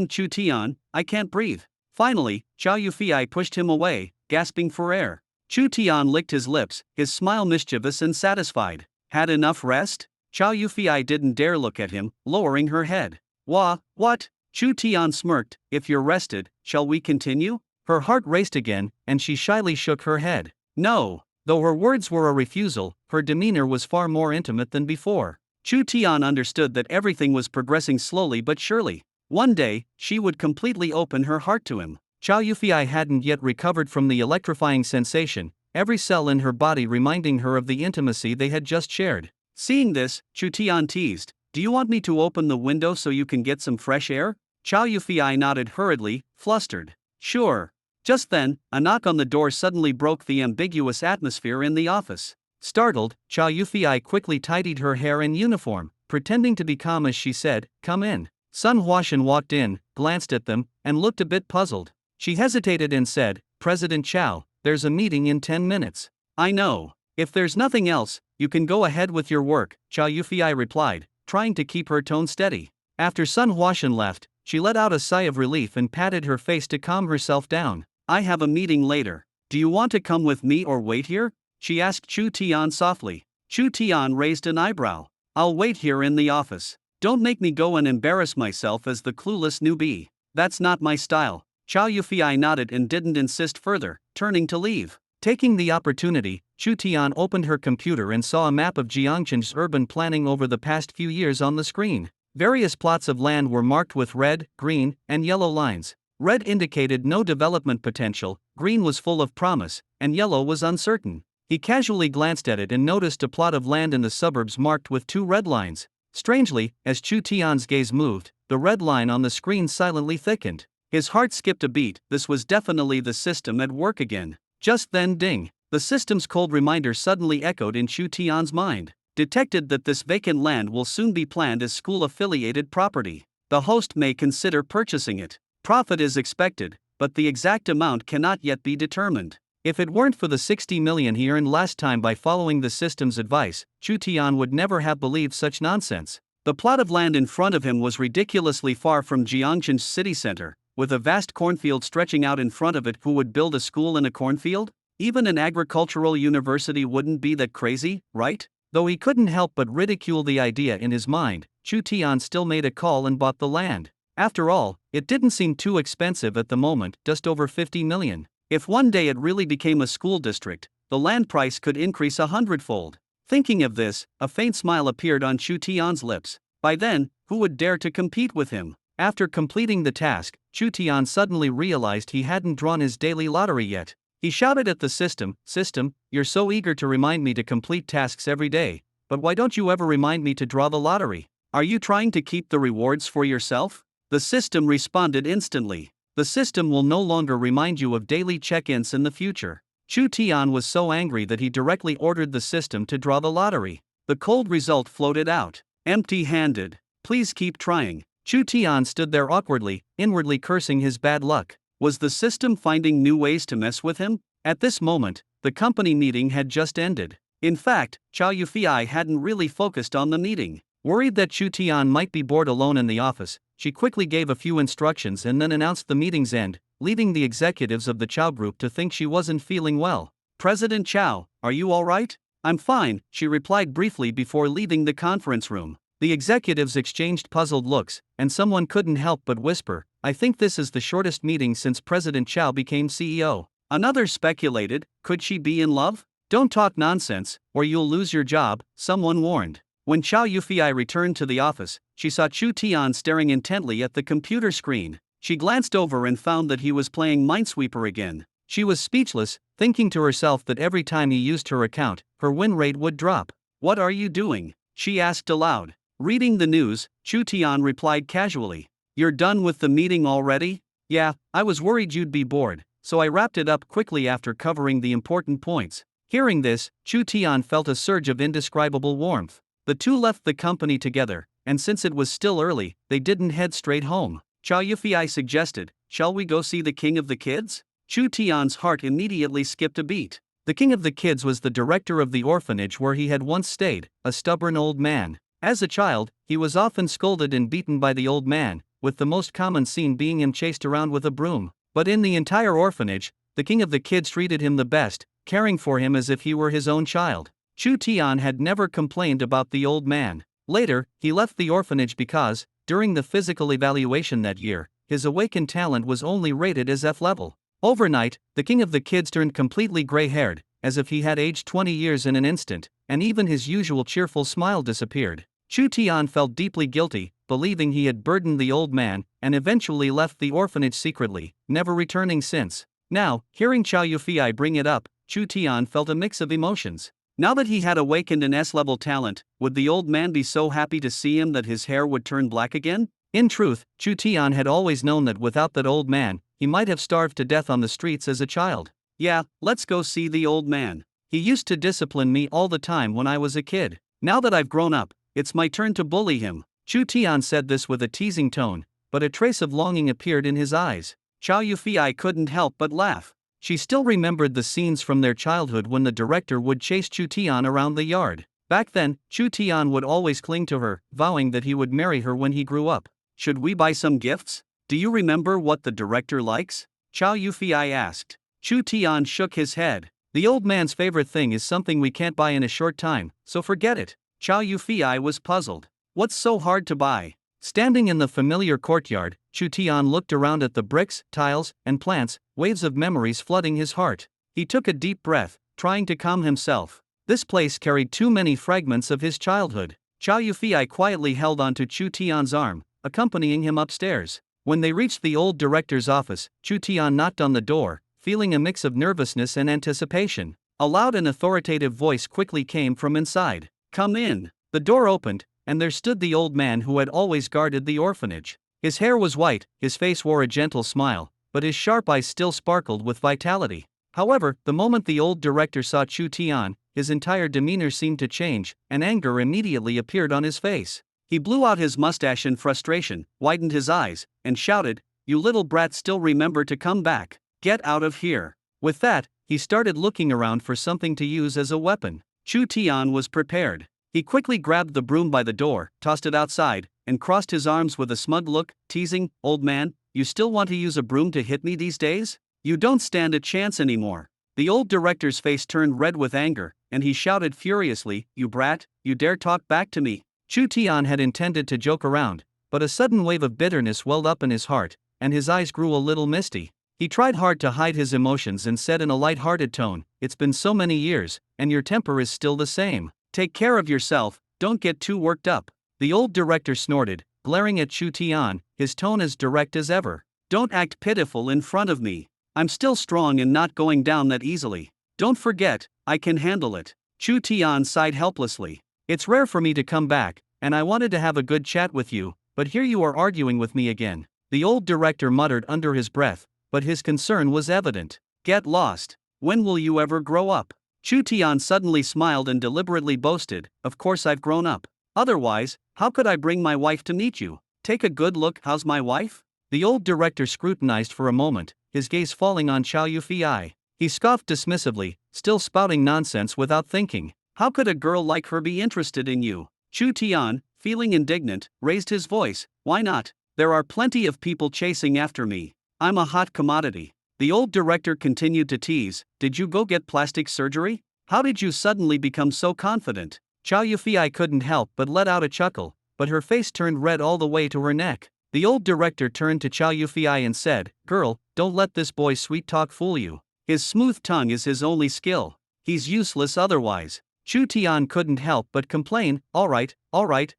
Chu Tian, I can't breathe. Finally, Chow Yufei pushed him away, gasping for air. Chu Tian licked his lips, his smile mischievous and satisfied. Had enough rest? Chow Yufei didn't dare look at him, lowering her head. What? Chu Tian smirked. If you're rested, shall we continue? Her heart raced again, and she shyly shook her head. No. Though her words were a refusal, her demeanor was far more intimate than before. Chu Tian understood that everything was progressing slowly but surely. One day, she would completely open her heart to him. Chow Yufei hadn't yet recovered from the electrifying sensation, every cell in her body reminding her of the intimacy they had just shared. Seeing this, Chu Tian teased, "Do you want me to open the window so you can get some fresh air?" Chow Yufei nodded hurriedly, flustered. Sure. Just then, a knock on the door suddenly broke the ambiguous atmosphere in the office. Startled, Chow Yufei quickly tidied her hair and uniform, pretending to be calm as she said, "Come in." Sun Huashan walked in, glanced at them, and looked a bit puzzled. She hesitated and said, "President Chow, there's a meeting in 10 minutes. I know. If there's nothing else, you can go ahead with your work," Chow Yufei replied, trying to keep her tone steady. After Sun Huashan left, she let out a sigh of relief and patted her face to calm herself down. "I have a meeting later. Do you want to come with me or wait here?" she asked Chu Tian softly. Chu Tian raised an eyebrow. "I'll wait here in the office. Don't make me go and embarrass myself as the clueless newbie. That's not my style." Chow Yufei nodded and didn't insist further, turning to leave. Taking the opportunity, Chu Tian opened her computer and saw a map of Jiangchen's urban planning over the past few years on the screen. Various plots of land were marked with red, green, and yellow lines. Red indicated no development potential, green was full of promise, and yellow was uncertain. He casually glanced at it and noticed a plot of land in the suburbs marked with 2 red lines. Strangely, as Chu Tian's gaze moved, the red line on the screen silently thickened. His heart skipped a beat. This was definitely the system at work again. Just then, ding! The system's cold reminder suddenly echoed in Chu Tian's mind. Detected that this vacant land will soon be planned as school-affiliated property. The host may consider purchasing it. Profit is expected, but the exact amount cannot yet be determined. If it weren't for the 60 million he earned last time by following the system's advice, Chu Tian would never have believed such nonsense. The plot of land in front of him was ridiculously far from Jiangchen's city center, with a vast cornfield stretching out in front of it. Who would build a school in a cornfield? Even an agricultural university wouldn't be that crazy, right? Though he couldn't help but ridicule the idea in his mind, Chu Tian still made a call and bought the land. After all, it didn't seem too expensive at the moment, just over 50 million. If one day it really became a school district, the land price could increase 100-fold. Thinking of this, a faint smile appeared on Chu Tian's lips. By then, who would dare to compete with him? After completing the task, Chu Tian suddenly realized he hadn't drawn his daily lottery yet. He shouted at the system, "System, you're so eager to remind me to complete tasks every day, but why don't you ever remind me to draw the lottery? Are you trying to keep the rewards for yourself?" The system responded instantly. "The system will no longer remind you of daily check-ins in the future." Chu Tian was so angry that he directly ordered the system to draw the lottery. The cold result floated out. Empty-handed. "Please keep trying." Chu Tian stood there awkwardly, inwardly cursing his bad luck. Was the system finding new ways to mess with him? At this moment, the company meeting had just ended. In fact, Chow Yufei hadn't really focused on the meeting. Worried that Chu Tian might be bored alone in the office, she quickly gave a few instructions and then announced the meeting's end, leaving the executives of the Chow Group to think she wasn't feeling well. "President Chow, are you all right?" "I'm fine," she replied briefly before leaving the conference room. The executives exchanged puzzled looks, and someone couldn't help but whisper, "I think this is the shortest meeting since President Chow became CEO." Another speculated, could she be in love? "Don't talk nonsense, or you'll lose your job," someone warned. When Chow Yufei returned to the office, she saw Chu Tian staring intently at the computer screen. She glanced over and found that he was playing Minesweeper again. She was speechless, thinking to herself that every time he used her account, her win rate would drop. "What are you doing?" she asked aloud. "Reading the news," Chu Tian replied casually. "You're done with the meeting already?" "Yeah, I was worried you'd be bored, so I wrapped it up quickly after covering the important points." Hearing this, Chu Tian felt a surge of indescribable warmth. The two left the company together, and since it was still early, they didn't head straight home. Chow Yufei suggested, "Shall we go see the king of the kids?" Chu Tian's heart immediately skipped a beat. The king of the kids was the director of the orphanage where he had once stayed, a stubborn old man. As a child, he was often scolded and beaten by the old man, with the most common scene being him chased around with a broom. But in the entire orphanage, the king of the kids treated him the best, caring for him as if he were his own child. Chu Tian had never complained about the old man. Later, he left the orphanage because, during the physical evaluation that year, his awakened talent was only rated as F level. Overnight, the king of the kids turned completely gray-haired, as if he had aged 20 years in an instant, and even his usual cheerful smile disappeared. Chu Tian felt deeply guilty, believing he had burdened the old man, and eventually left the orphanage secretly, never returning since. Now, hearing Chow Yufei bring it up, Chu Tian felt a mix of emotions. Now that he had awakened an S-level talent, would the old man be so happy to see him that his hair would turn black again? In truth, Chu Tian had always known that without that old man, he might have starved to death on the streets as a child. Yeah, let's go see the old man. He used to discipline me all the time when I was a kid. Now that I've grown up, it's my turn to bully him. Chu Tian said this with a teasing tone, but a trace of longing appeared in his eyes. Chow Yufei couldn't help but laugh. She still remembered the scenes from their childhood when the director would chase Chu Tian around the yard. Back then, Chu Tian would always cling to her, vowing that he would marry her when he grew up. Should we buy some gifts? Do you remember what the director likes? Chow Yufei asked. Chu Tian shook his head. The old man's favorite thing is something we can't buy in a short time, so forget it. Chow Yufei was puzzled. What's so hard to buy? Standing in the familiar courtyard, Chu Tian looked around at the bricks, tiles, and plants, waves of memories flooding his heart. He took a deep breath, trying to calm himself. This place carried too many fragments of his childhood. Chow Yufei quietly held onto Chu Tian's arm, accompanying him upstairs. When they reached the old director's office, Chu Tian knocked on the door, feeling a mix of nervousness and anticipation. A loud and authoritative voice quickly came from inside. "Come in." The door opened, and there stood the old man who had always guarded the orphanage. His hair was white, his face wore a gentle smile, but his sharp eyes still sparkled with vitality. However, the moment the old director saw Chu Tian, his entire demeanor seemed to change, and anger immediately appeared on his face. He blew out his mustache in frustration, widened his eyes, and shouted, "You little brat, still remember to come back. Get out of here." With that, he started looking around for something to use as a weapon. Chu Tian was prepared. He quickly grabbed the broom by the door, tossed it outside, and crossed his arms with a smug look, teasing, "Old man, you still want to use a broom to hit me these days? You don't stand a chance anymore." The old director's face turned red with anger, and he shouted furiously, "You brat, you dare talk back to me?" Chu Tian had intended to joke around, but a sudden wave of bitterness welled up in his heart, and his eyes grew a little misty. He tried hard to hide his emotions and said in a light-hearted tone, "It's been so many years, and your temper is still the same. Take care of yourself, don't get too worked up." The old director snorted, glaring at Chu Tian, his tone as direct as ever. "Don't act pitiful in front of me. I'm still strong and not going down that easily. Don't forget, I can handle it." Chu Tian sighed helplessly. "It's rare for me to come back, and I wanted to have a good chat with you, but here you are arguing with me again." The old director muttered under his breath, but his concern was evident. "Get lost. When will you ever grow up?" Chu Tian suddenly smiled and deliberately boasted, "Of course I've grown up. Otherwise, how could I bring my wife to meet you? Take a good look, how's my wife?" The old director scrutinized for a moment, his gaze falling on Chow Yufei. He scoffed dismissively, still spouting nonsense without thinking. "How could a girl like her be interested in you?" Chu Tian, feeling indignant, raised his voice, "Why not? There are plenty of people chasing after me. I'm a hot commodity." The old director continued to tease, "Did you go get plastic surgery? How did you suddenly become so confident?" Chow Yufei couldn't help but let out a chuckle, but her face turned red all the way to her neck. The old director turned to Chow Yufei and said, "Girl, don't let this boy's sweet talk fool you. His smooth tongue is his only skill. He's useless otherwise." Chu Tian couldn't help but complain, all right,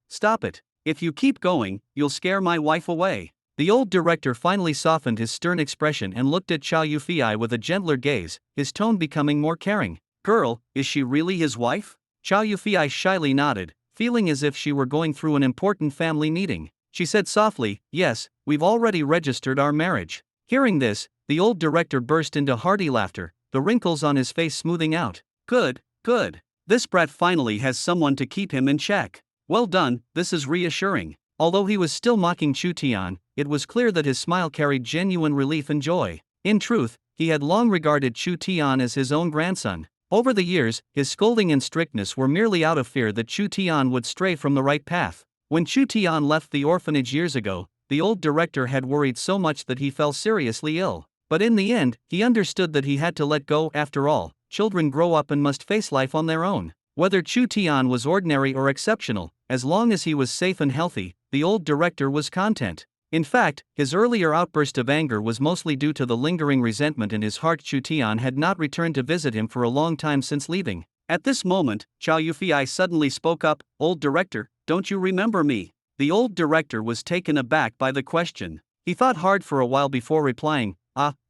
stop it. If you keep going, you'll scare my wife away." The old director finally softened his stern expression and looked at Chow Yufei with a gentler gaze, his tone becoming more caring. "Girl, is she really his wife?" Chow Yufei shyly nodded, feeling as if she were going through an important family meeting. She said softly, "Yes, we've already registered our marriage." Hearing this, the old director burst into hearty laughter, the wrinkles on his face smoothing out. Good. This brat finally has someone to keep him in check. Well done, this is reassuring. Although he was still mocking Chu Tian, it was clear that his smile carried genuine relief and joy. In truth, he had long regarded Chu Tian as his own grandson. Over the years, his scolding and strictness were merely out of fear that Chu Tian would stray from the right path. When Chu Tian left the orphanage years ago, the old director had worried so much that he fell seriously ill. But in the end, he understood that he had to let go. After all, children grow up and must face life on their own. Whether Chu Tian was ordinary or exceptional, as long as he was safe and healthy, the old director was content. In fact, his earlier outburst of anger was mostly due to the lingering resentment in his heart. Chu Tian had not returned to visit him for a long time since leaving. At this moment, Chow Yufei suddenly spoke up, "Old director, don't you remember me?" The old director was taken aback by the question. He thought hard for a while before replying,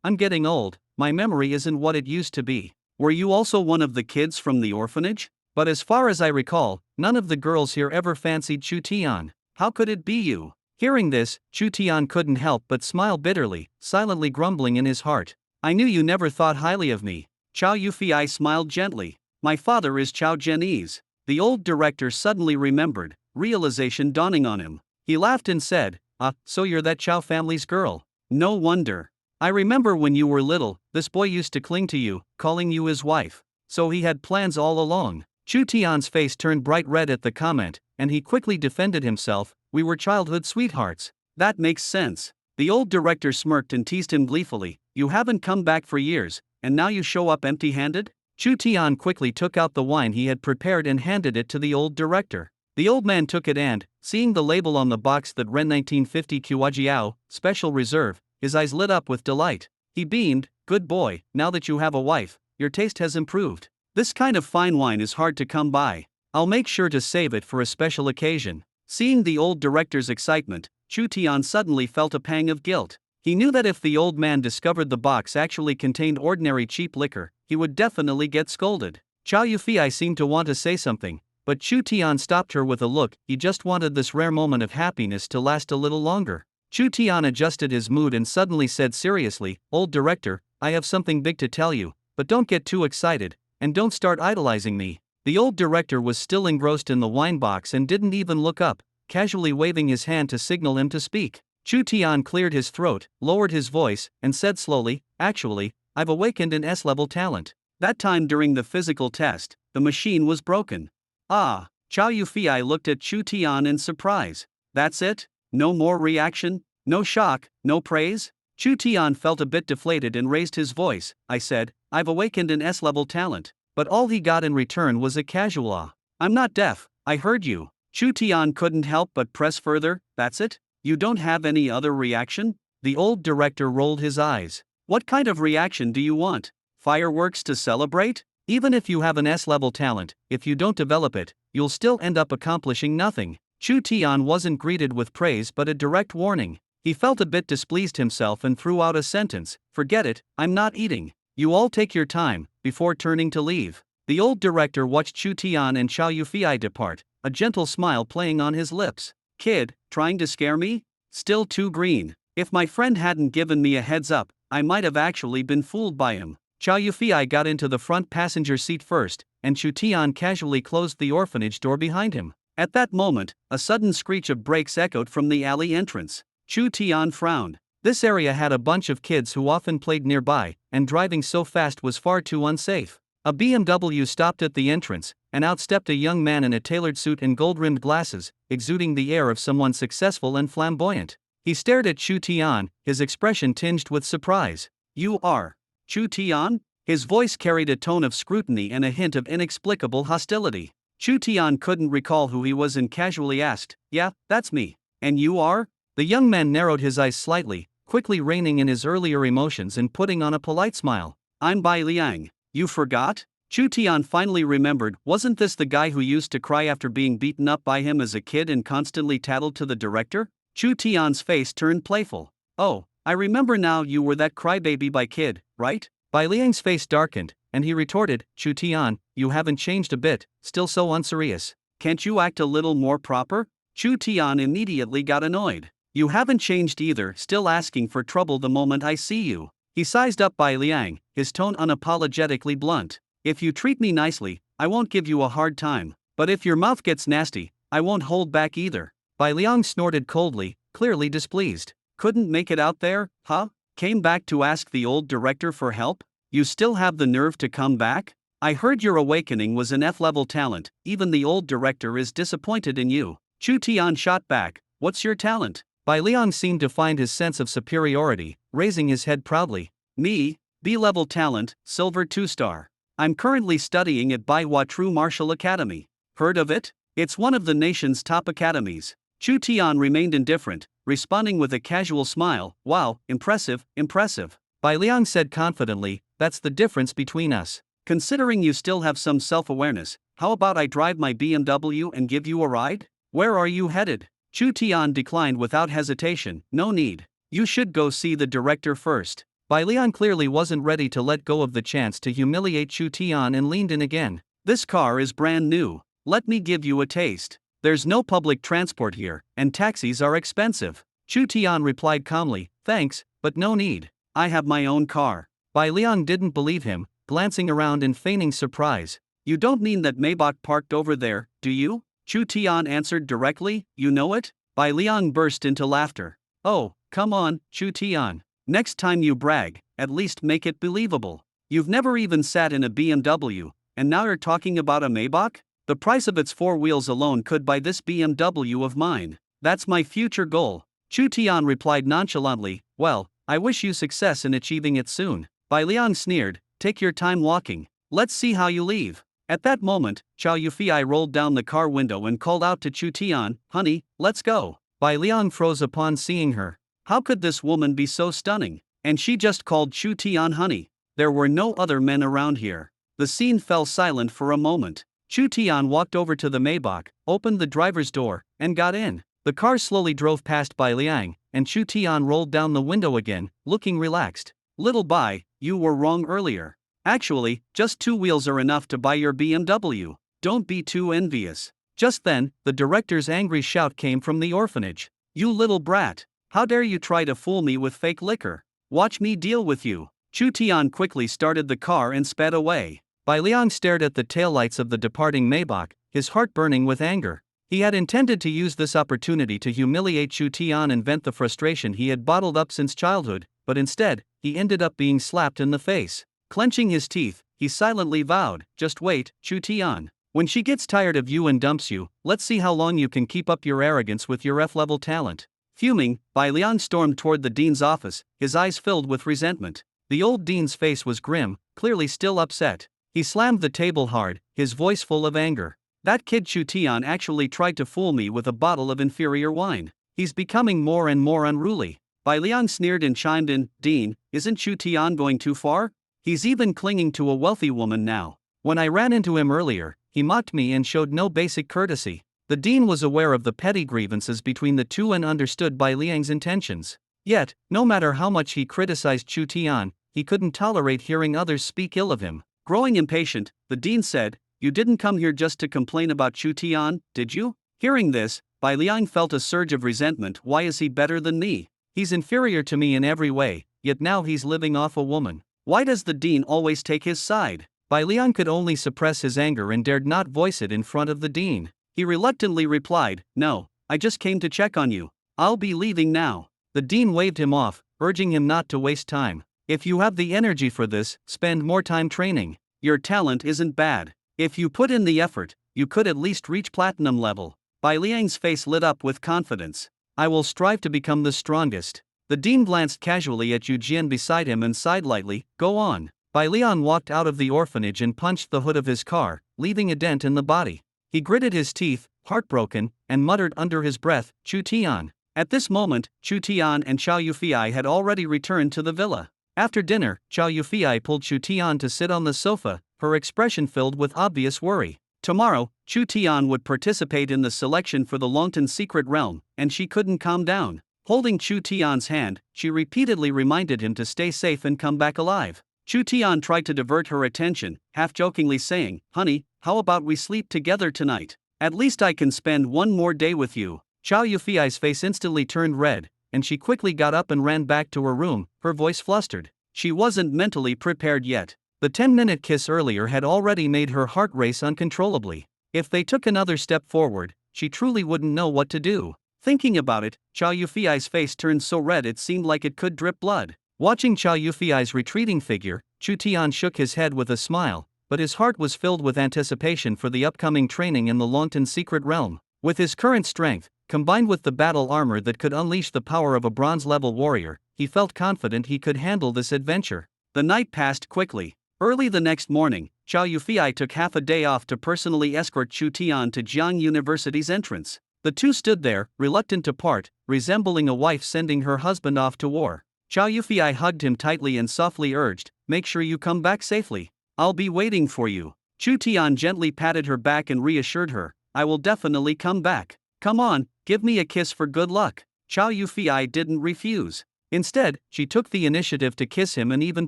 I'm getting old, my memory isn't what it used to be. Were you also one of the kids from the orphanage? But as far as I recall, none of the girls here ever fancied Chu Tian. How could it be you? Hearing this, Chu Tian couldn't help but smile bitterly, silently grumbling in his heart. I knew you never thought highly of me. Chow Yufei smiled gently. My father is Chow Zhenyi's. The old director suddenly remembered, realization dawning on him. He laughed and said, so you're that Chow family's girl. No wonder. I remember when you were little, this boy used to cling to you, calling you his wife. So he had plans all along. Chu Tian's face turned bright red at the comment, and he quickly defended himself. We were childhood sweethearts. That makes sense. The old director smirked and teased him gleefully. You haven't come back for years, and now you show up empty-handed? Chu Tian quickly took out the wine he had prepared and handed it to the old director. The old man took it and, seeing the label on the box that read 1950 Kuajiao, Special Reserve, his eyes lit up with delight. He beamed, good boy, now that you have a wife, your taste has improved. This kind of fine wine is hard to come by. I'll make sure to save it for a special occasion. Seeing the old director's excitement, Chu Tian suddenly felt a pang of guilt. He knew that if the old man discovered the box actually contained ordinary cheap liquor, he would definitely get scolded. Chow Yufei seemed to want to say something, but Chu Tian stopped her with a look. He just wanted this rare moment of happiness to last a little longer. Chu Tian adjusted his mood and suddenly said seriously, Old director, I have something big to tell you, but don't get too excited. And don't start idolizing me. The old director was still engrossed in the wine box and didn't even look up, casually waving his hand to signal him to speak. Chu Tian cleared his throat, lowered his voice, and said slowly, actually, I've awakened an S-level talent. That time during the physical test, the machine was broken. Chow Yufei looked at Chu Tian in surprise. That's it? No more reaction? No shock? No praise? Chu Tian felt a bit deflated and raised his voice. I said, I've awakened an S-level talent. But all he got in return was a casual I'm not deaf, I heard you. Chu Tian couldn't help but press further. That's it? You don't have any other reaction? The old director rolled his eyes. What kind of reaction do you want? Fireworks to celebrate? Even if you have an S-level talent, if you don't develop it, you'll still end up accomplishing nothing. Chu Tian wasn't greeted with praise but a direct warning. He felt a bit displeased himself and threw out a sentence. Forget it, I'm not eating. You all take your time, before turning to leave. The old director watched Chu Tian and Chow Yufei depart, a gentle smile playing on his lips. Kid, trying to scare me? Still too green. If my friend hadn't given me a heads up, I might have actually been fooled by him. Chow Yufei got into the front passenger seat first, and Chu Tian casually closed the orphanage door behind him. At that moment, a sudden screech of brakes echoed from the alley entrance. Chu Tian frowned. This area had a bunch of kids who often played nearby, and driving so fast was far too unsafe. A BMW stopped at the entrance, and out stepped a young man in a tailored suit and gold-rimmed glasses, exuding the air of someone successful and flamboyant. He stared at Chu Tian, his expression tinged with surprise. You are Chu Tian? His voice carried a tone of scrutiny and a hint of inexplicable hostility. Chu Tian couldn't recall who he was and casually asked, Yeah, that's me. And you are? The young man narrowed his eyes slightly, quickly reining in his earlier emotions and putting on a polite smile. I'm Bai Liang. You forgot? Chu Tian finally remembered. Wasn't this the guy who used to cry after being beaten up by him as a kid and constantly tattled to the director? Chu Tian's face turned playful. Oh, I remember now, you were that crybaby by kid, right? Bai Liang's face darkened, and he retorted, Chu Tian, you haven't changed a bit, still so unserious. Can't you act a little more proper? Chu Tian immediately got annoyed. You haven't changed either, still asking for trouble the moment I see you. He sized up Bai Liang, his tone unapologetically blunt. If you treat me nicely, I won't give you a hard time. But if your mouth gets nasty, I won't hold back either. Bai Liang snorted coldly, clearly displeased. Couldn't make it out there, huh? Came back to ask the old director for help? You still have the nerve to come back? I heard your awakening was an F-level talent, even the old director is disappointed in you. Chu Tian shot back, what's your talent? Bai Liang seemed to find his sense of superiority, raising his head proudly. Me? B-level talent, silver 2-star. I'm currently studying at Bai Hua True Martial Academy. Heard of it? It's one of the nation's top academies. Chu Tian remained indifferent, responding with a casual smile. Wow, impressive, impressive. Bai Liang said confidently, that's the difference between us. Considering you still have some self-awareness, how about I drive my BMW and give you a ride? Where are you headed? Chu Tian declined without hesitation. No need. You should go see the director first. Bai Liang clearly wasn't ready to let go of the chance to humiliate Chu Tian and leaned in again. This car is brand new. Let me give you a taste. There's no public transport here, and taxis are expensive. Chu Tian replied calmly, thanks, but no need. I have my own car. Bai Liang didn't believe him, glancing around and feigning surprise. You don't mean that Maybach parked over there, do you? Chu Tian answered directly, you know it? Bai Liang burst into laughter. Oh, come on, Chu Tian. Next time you brag, at least make it believable. You've never even sat in a BMW, and now you're talking about a Maybach? The price of its 4 wheels alone could buy this BMW of mine. That's my future goal. Chu Tian replied nonchalantly, well, I wish you success in achieving it soon. Bai Liang sneered, take your time walking. Let's see how you leave. At that moment, Chow Yufei rolled down the car window and called out to Chu Tian, honey, let's go. Bai Liang froze upon seeing her. How could this woman be so stunning? And she just called Chu Tian honey. There were no other men around here. The scene fell silent for a moment. Chu Tian walked over to the Maybach, opened the driver's door, and got in. The car slowly drove past Bai Liang, and Chu Tian rolled down the window again, looking relaxed. Little Bai, you were wrong earlier. Actually, just 2 wheels are enough to buy your BMW. Don't be too envious. Just then, the director's angry shout came from the orphanage. You little brat. How dare you try to fool me with fake liquor? Watch me deal with you. Chu Tian quickly started the car and sped away. Bai Liang stared at the taillights of the departing Maybach, his heart burning with anger. He had intended to use this opportunity to humiliate Chu Tian and vent the frustration he had bottled up since childhood, but instead, he ended up being slapped in the face. Clenching his teeth, he silently vowed, just wait, Chu Tian. When she gets tired of you and dumps you, let's see how long you can keep up your arrogance with your F-level talent. Fuming, Bai Liang stormed toward the dean's office, his eyes filled with resentment. The old dean's face was grim, clearly still upset. He slammed the table hard, his voice full of anger. That kid Chu Tian actually tried to fool me with a bottle of inferior wine. He's becoming more and more unruly. Bai Liang sneered and chimed in, Dean, isn't Chu Tian going too far? He's even clinging to a wealthy woman now. When I ran into him earlier, he mocked me and showed no basic courtesy. The dean was aware of the petty grievances between the two and understood Bai Liang's intentions. Yet, no matter how much he criticized Chu Tian, he couldn't tolerate hearing others speak ill of him. Growing impatient, the dean said, you didn't come here just to complain about Chu Tian, did you? Hearing this, Bai Liang felt a surge of resentment. Why is he better than me? He's inferior to me in every way, yet now he's living off a woman. Why does the dean always take his side? Bai Liang could only suppress his anger and dared not voice it in front of the dean. He reluctantly replied, no, I just came to check on you. I'll be leaving now. The dean waved him off, urging him not to waste time. If you have the energy for this, spend more time training. Your talent isn't bad. If you put in the effort, you could at least reach platinum level. Bai Liang's face lit up with confidence. I will strive to become the strongest. The dean glanced casually at Yu Jian beside him and sighed lightly, go on. Bai Liang walked out of the orphanage and punched the hood of his car, leaving a dent in the body. He gritted his teeth, heartbroken, and muttered under his breath, Chu Tian. At this moment, Chu Tian and Chow Yufei had already returned to the villa. After dinner, Chow Yufei pulled Chu Tian to sit on the sofa, her expression filled with obvious worry. Tomorrow, Chu Tian would participate in the selection for the Longtan Secret Realm, and she couldn't calm down. Holding Chu Tian's hand, she repeatedly reminded him to stay safe and come back alive. Chu Tian tried to divert her attention, half-jokingly saying, honey, how about we sleep together tonight? At least I can spend one more day with you. Chow Yufei's face instantly turned red, and she quickly got up and ran back to her room, her voice flustered. She wasn't mentally prepared yet. The 10-minute kiss earlier had already made her heart race uncontrollably. If they took another step forward, she truly wouldn't know what to do. Thinking about it, Chow Yufi's face turned so red it seemed like it could drip blood. Watching Chow Yufi's retreating figure, Chu Tian shook his head with a smile, but his heart was filled with anticipation for the upcoming training in the Longtan secret realm. With his current strength, combined with the battle armor that could unleash the power of a bronze-level warrior, he felt confident he could handle this adventure. The night passed quickly. Early the next morning, Chow Yufi took half a day off to personally escort Chu Tian to Jiang University's entrance. The two stood there, reluctant to part, resembling a wife sending her husband off to war. Chow Yufi hugged him tightly and softly urged, "Make sure you come back safely. I'll be waiting for you." Chu Tian gently patted her back and reassured her, "I will definitely come back. Come on, give me a kiss for good luck." Chow Yufi didn't refuse. Instead, she took the initiative to kiss him and even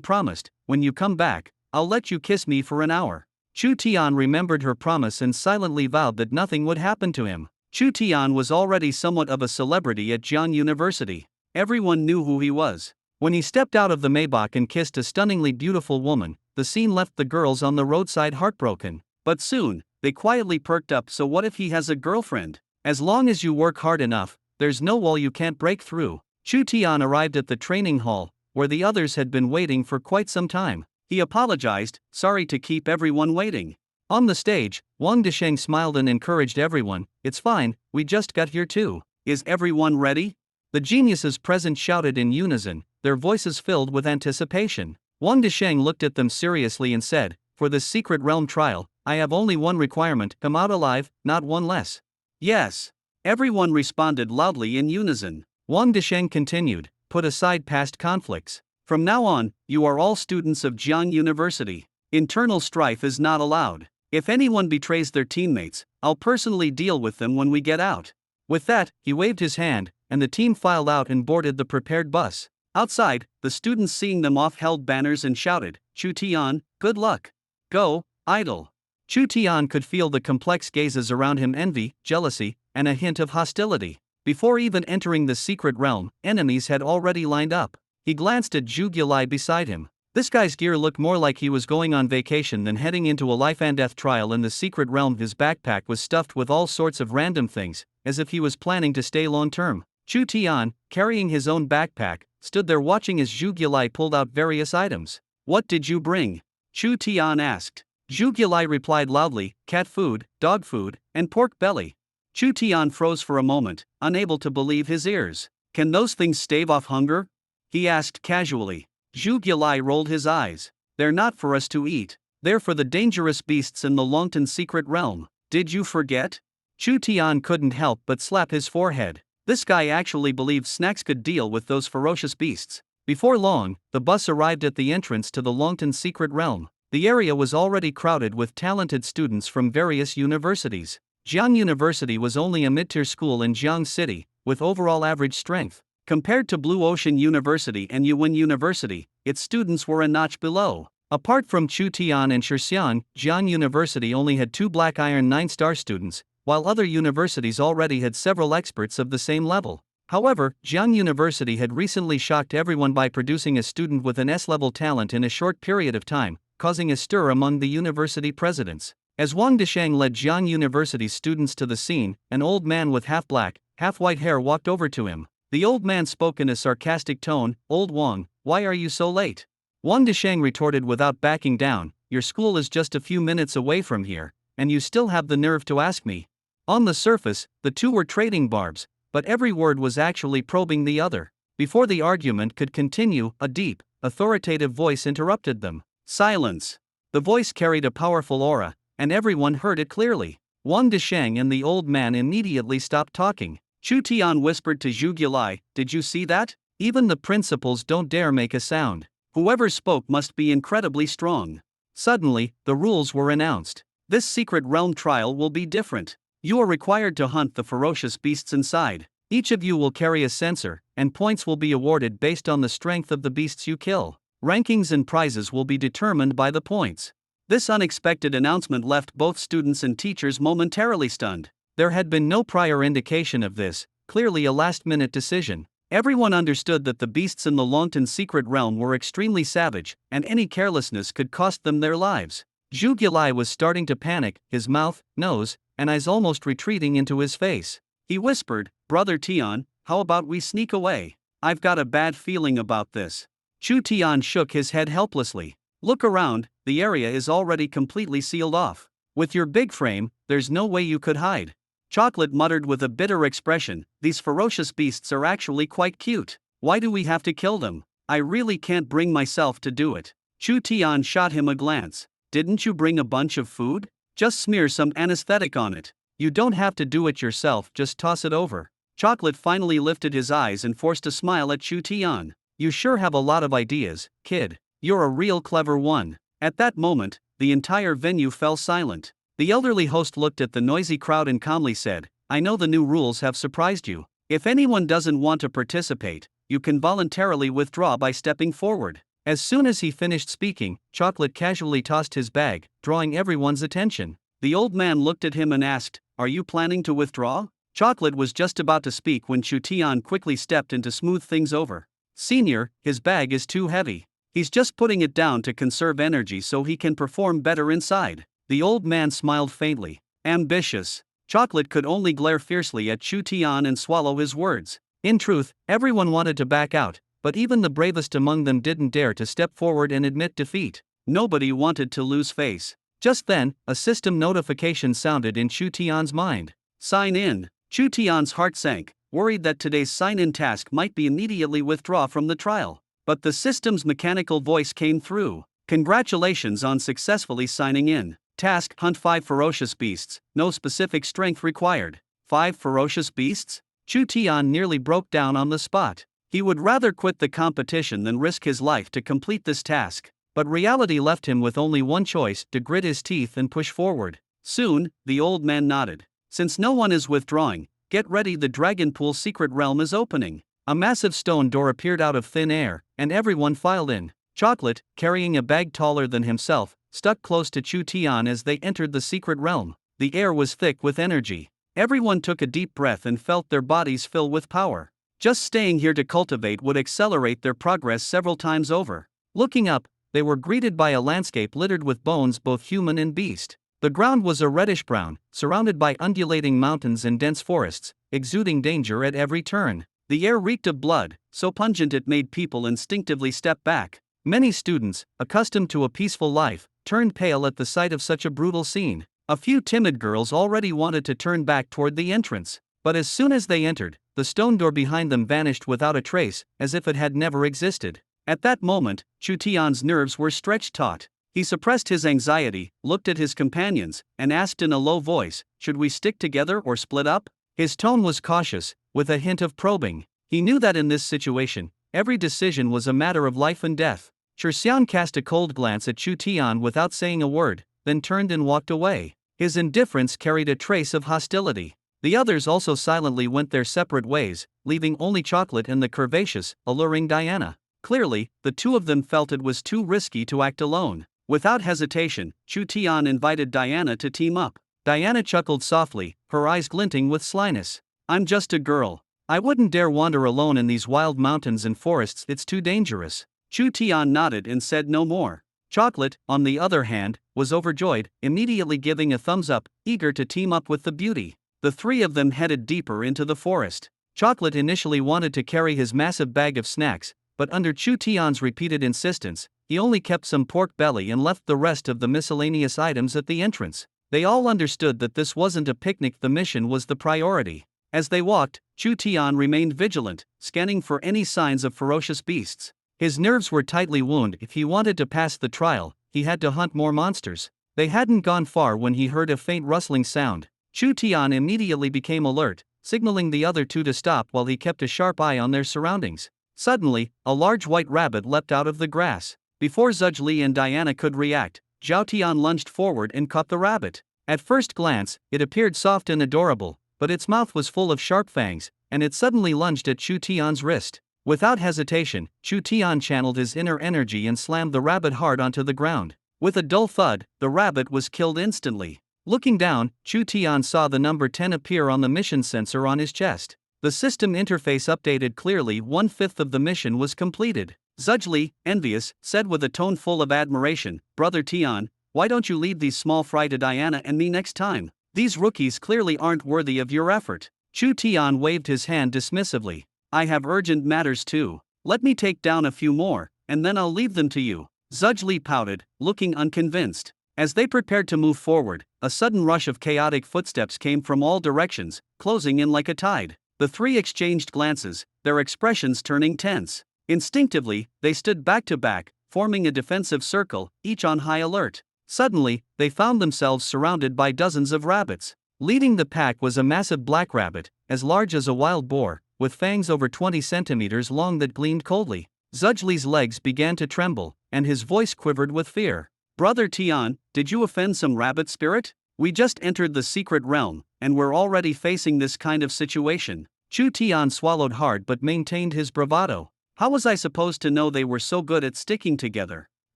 promised, "When you come back, I'll let you kiss me for an hour." Chu Tian remembered her promise and silently vowed that nothing would happen to him. Chu Tian was already somewhat of a celebrity at Jiang University. Everyone knew who he was. When he stepped out of the Maybach and kissed a stunningly beautiful woman, the scene left the girls on the roadside heartbroken. But soon, they quietly perked up. So what if he has a girlfriend? As long as you work hard enough, there's no wall you can't break through. Chu Tian arrived at the training hall, where the others had been waiting for quite some time. He apologized, sorry to keep everyone waiting. On the stage, Wang Desheng smiled and encouraged everyone, "It's fine, we just got here too. Is everyone ready?" The geniuses present shouted in unison, their voices filled with anticipation. Wang Desheng looked at them seriously and said, "For this secret realm trial, I have only one requirement, come out alive, not one less." "Yes." Everyone responded loudly in unison. Wang Desheng continued, "Put aside past conflicts. From now on, you are all students of Jiang University. Internal strife is not allowed. If anyone betrays their teammates, I'll personally deal with them when we get out." With that, he waved his hand, and the team filed out and boarded the prepared bus. Outside, the students seeing them off held banners and shouted, "Chu Tian, good luck. Go, idol." Chu Tian could feel the complex gazes around him, envy, jealousy, and a hint of hostility. Before even entering the secret realm, enemies had already lined up. He glanced at Zhu Gilai beside him. This guy's gear looked more like he was going on vacation than heading into a life-and-death trial in the secret realm. His backpack was stuffed with all sorts of random things, as if he was planning to stay long-term. Chu Tian, carrying his own backpack, stood there watching as Zhu Gilai pulled out various items. "What did you bring?" Chu Tian asked. Zhu Gilai replied loudly, "Cat food, dog food, and pork belly." Chu Tian froze for a moment, unable to believe his ears. "Can those things stave off hunger?" he asked casually. Zhu Gilai rolled his eyes. "They're not for us to eat. They're for the dangerous beasts in the Longtan secret realm. Did you forget?" Chu Tian couldn't help but slap his forehead. This guy actually believed snacks could deal with those ferocious beasts. Before long, the bus arrived at the entrance to the Longtan secret realm. The area was already crowded with talented students from various universities. Jiang University was only a mid-tier school in Jiang City, with overall average strength. Compared to Blue Ocean University and Yuan University, its students were a notch below. Apart from Chu Tian and Shixiang, Jiang University only had 2 Black Iron 9-star students, while other universities already had several experts of the same level. However, Jiang University had recently shocked everyone by producing a student with an S-level talent in a short period of time, causing a stir among the university presidents. As Wang Desheng led Jiang University's students to the scene, an old man with half-black, half-white hair walked over to him. The old man spoke in a sarcastic tone, "Old Wang, why are you so late?" Wang Desheng retorted without backing down, "Your school is just a few minutes away from here, and you still have the nerve to ask me." On the surface, the two were trading barbs, but every word was actually probing the other. Before the argument could continue, a deep, authoritative voice interrupted them. "Silence." The voice carried a powerful aura, and everyone heard it clearly. Wang Desheng and the old man immediately stopped talking. Chu Tian whispered to Zhu Gilai, "Did you see that? Even the principals don't dare make a sound. Whoever spoke must be incredibly strong." Suddenly, the rules were announced. "This secret realm trial will be different. You are required to hunt the ferocious beasts inside. Each of you will carry a censer, and points will be awarded based on the strength of the beasts you kill. Rankings and prizes will be determined by the points." This unexpected announcement left both students and teachers momentarily stunned. There had been no prior indication of this, clearly a last-minute decision. Everyone understood that the beasts in the Longtan secret realm were extremely savage, and any carelessness could cost them their lives. Zhu Gilai was starting to panic, his mouth, nose, and eyes almost retreating into his face. He whispered, "Brother Tian, how about we sneak away? I've got a bad feeling about this." Chu Tian shook his head helplessly. "Look around, the area is already completely sealed off. With your big frame, there's no way you could hide." Chocolate muttered with a bitter expression, "These ferocious beasts are actually quite cute. Why do we have to kill them? I really can't bring myself to do it." Chu Tian shot him a glance. "Didn't you bring a bunch of food? Just smear some anesthetic on it. You don't have to do it yourself, just toss it over." Chocolate finally lifted his eyes and forced a smile at Chu Tian. "You sure have a lot of ideas, kid. You're a real clever one." At that moment, the entire venue fell silent. The elderly host looked at the noisy crowd and calmly said, "I know the new rules have surprised you. If anyone doesn't want to participate, you can voluntarily withdraw by stepping forward." As soon as he finished speaking, Chocolate casually tossed his bag, drawing everyone's attention. The old man looked at him and asked, "Are you planning to withdraw?" Chocolate was just about to speak when Chu Tian quickly stepped in to smooth things over. "Senior, his bag is too heavy. He's just putting it down to conserve energy so he can perform better inside." The old man smiled faintly. Ambitious. Chocolate could only glare fiercely at Chu Tian and swallow his words. In truth, everyone wanted to back out, but even the bravest among them didn't dare to step forward and admit defeat. Nobody wanted to lose face. Just then, a system notification sounded in Chu Tian's mind. "Sign in." Chu Tian's heart sank, worried that today's sign-in task might be immediately withdraw from the trial. But the system's mechanical voice came through. "Congratulations on successfully signing in. Task: hunt 5 ferocious beasts, no specific strength required." 5 ferocious beasts? Chu Tian nearly broke down on the spot. He would rather quit the competition than risk his life to complete this task. But reality left him with only one choice: to grit his teeth and push forward. Soon, the old man nodded. "Since no one is withdrawing, get ready, the Dragon Pool secret realm is opening." A massive stone door appeared out of thin air, and everyone filed in. Chocolate, carrying a bag taller than himself, stuck close to Chu Tian as they entered the secret realm. The air was thick with energy. Everyone took a deep breath and felt their bodies fill with power. Just staying here to cultivate would accelerate their progress several times over. Looking up, they were greeted by a landscape littered with bones, both human and beast. The ground was a reddish-brown, surrounded by undulating mountains and dense forests, exuding danger at every turn. The air reeked of blood, so pungent it made people instinctively step back. Many students, accustomed to a peaceful life, turned pale at the sight of such a brutal scene. A few timid girls already wanted to turn back toward the entrance. But as soon as they entered, the stone door behind them vanished without a trace, as if it had never existed. At that moment, Chu Tian's nerves were stretched taut. He suppressed his anxiety, looked at his companions, and asked in a low voice, "Should we stick together or split up?" His tone was cautious, with a hint of probing. He knew that in this situation, every decision was a matter of life and death. Xian cast a cold glance at Chu Tian without saying a word, then turned and walked away. His indifference carried a trace of hostility. The others also silently went their separate ways, leaving only Chocolate and the curvaceous, alluring Diana. Clearly, the two of them felt it was too risky to act alone. Without hesitation, Chu Tian invited Diana to team up. Diana chuckled softly, her eyes glinting with slyness. "I'm just a girl. I wouldn't dare wander alone in these wild mountains and forests, it's too dangerous." Chu Tian nodded and said no more. Chocolate, on the other hand, was overjoyed, immediately giving a thumbs up, eager to team up with the beauty. The three of them headed deeper into the forest. Chocolate initially wanted to carry his massive bag of snacks, but under Chu Tian's repeated insistence, he only kept some pork belly and left the rest of the miscellaneous items at the entrance. They all understood that this wasn't a picnic, the mission was the priority. As they walked, Chu Tian remained vigilant, scanning for any signs of ferocious beasts. His nerves were tightly wound. If he wanted to pass the trial, he had to hunt more monsters. They hadn't gone far when he heard a faint rustling sound. Chu Tian immediately became alert, signaling the other two to stop while he kept a sharp eye on their surroundings. Suddenly, a large white rabbit leapt out of the grass. Before Zhujli and Diana could react, Zhao Tian lunged forward and caught the rabbit. At first glance, it appeared soft and adorable, but its mouth was full of sharp fangs, and it suddenly lunged at Chu Tian's wrist. Without hesitation, Chu Tian channeled his inner energy and slammed the rabbit hard onto the ground. With a dull thud, the rabbit was killed instantly. Looking down, Chu Tian saw the number 10 appear on the mission sensor on his chest. The system interface updated clearly. 1/5 of the mission was completed. Zhujli, envious, said with a tone full of admiration, "Brother Tian, why don't you leave these small fry to Diana and me next time? These rookies clearly aren't worthy of your effort. Chu Tian waved his hand dismissively. I have urgent matters too. Let me take down a few more, and then I'll leave them to you. Zhuzhli pouted, looking unconvinced. As they prepared to move forward, a sudden rush of chaotic footsteps came from all directions, closing in like a tide. The three exchanged glances, their expressions turning tense. Instinctively, they stood back to back, forming a defensive circle, each on high alert. Suddenly, they found themselves surrounded by dozens of rabbits. Leading the pack was a massive black rabbit, as large as a wild boar, with fangs over 20 centimeters long that gleamed coldly. Zhuzhli's legs began to tremble, and his voice quivered with fear. Brother Tian, did you offend some rabbit spirit? We just entered the secret realm, and we're already facing this kind of situation. Chu Tian swallowed hard but maintained his bravado. How was I supposed to know they were so good at sticking together?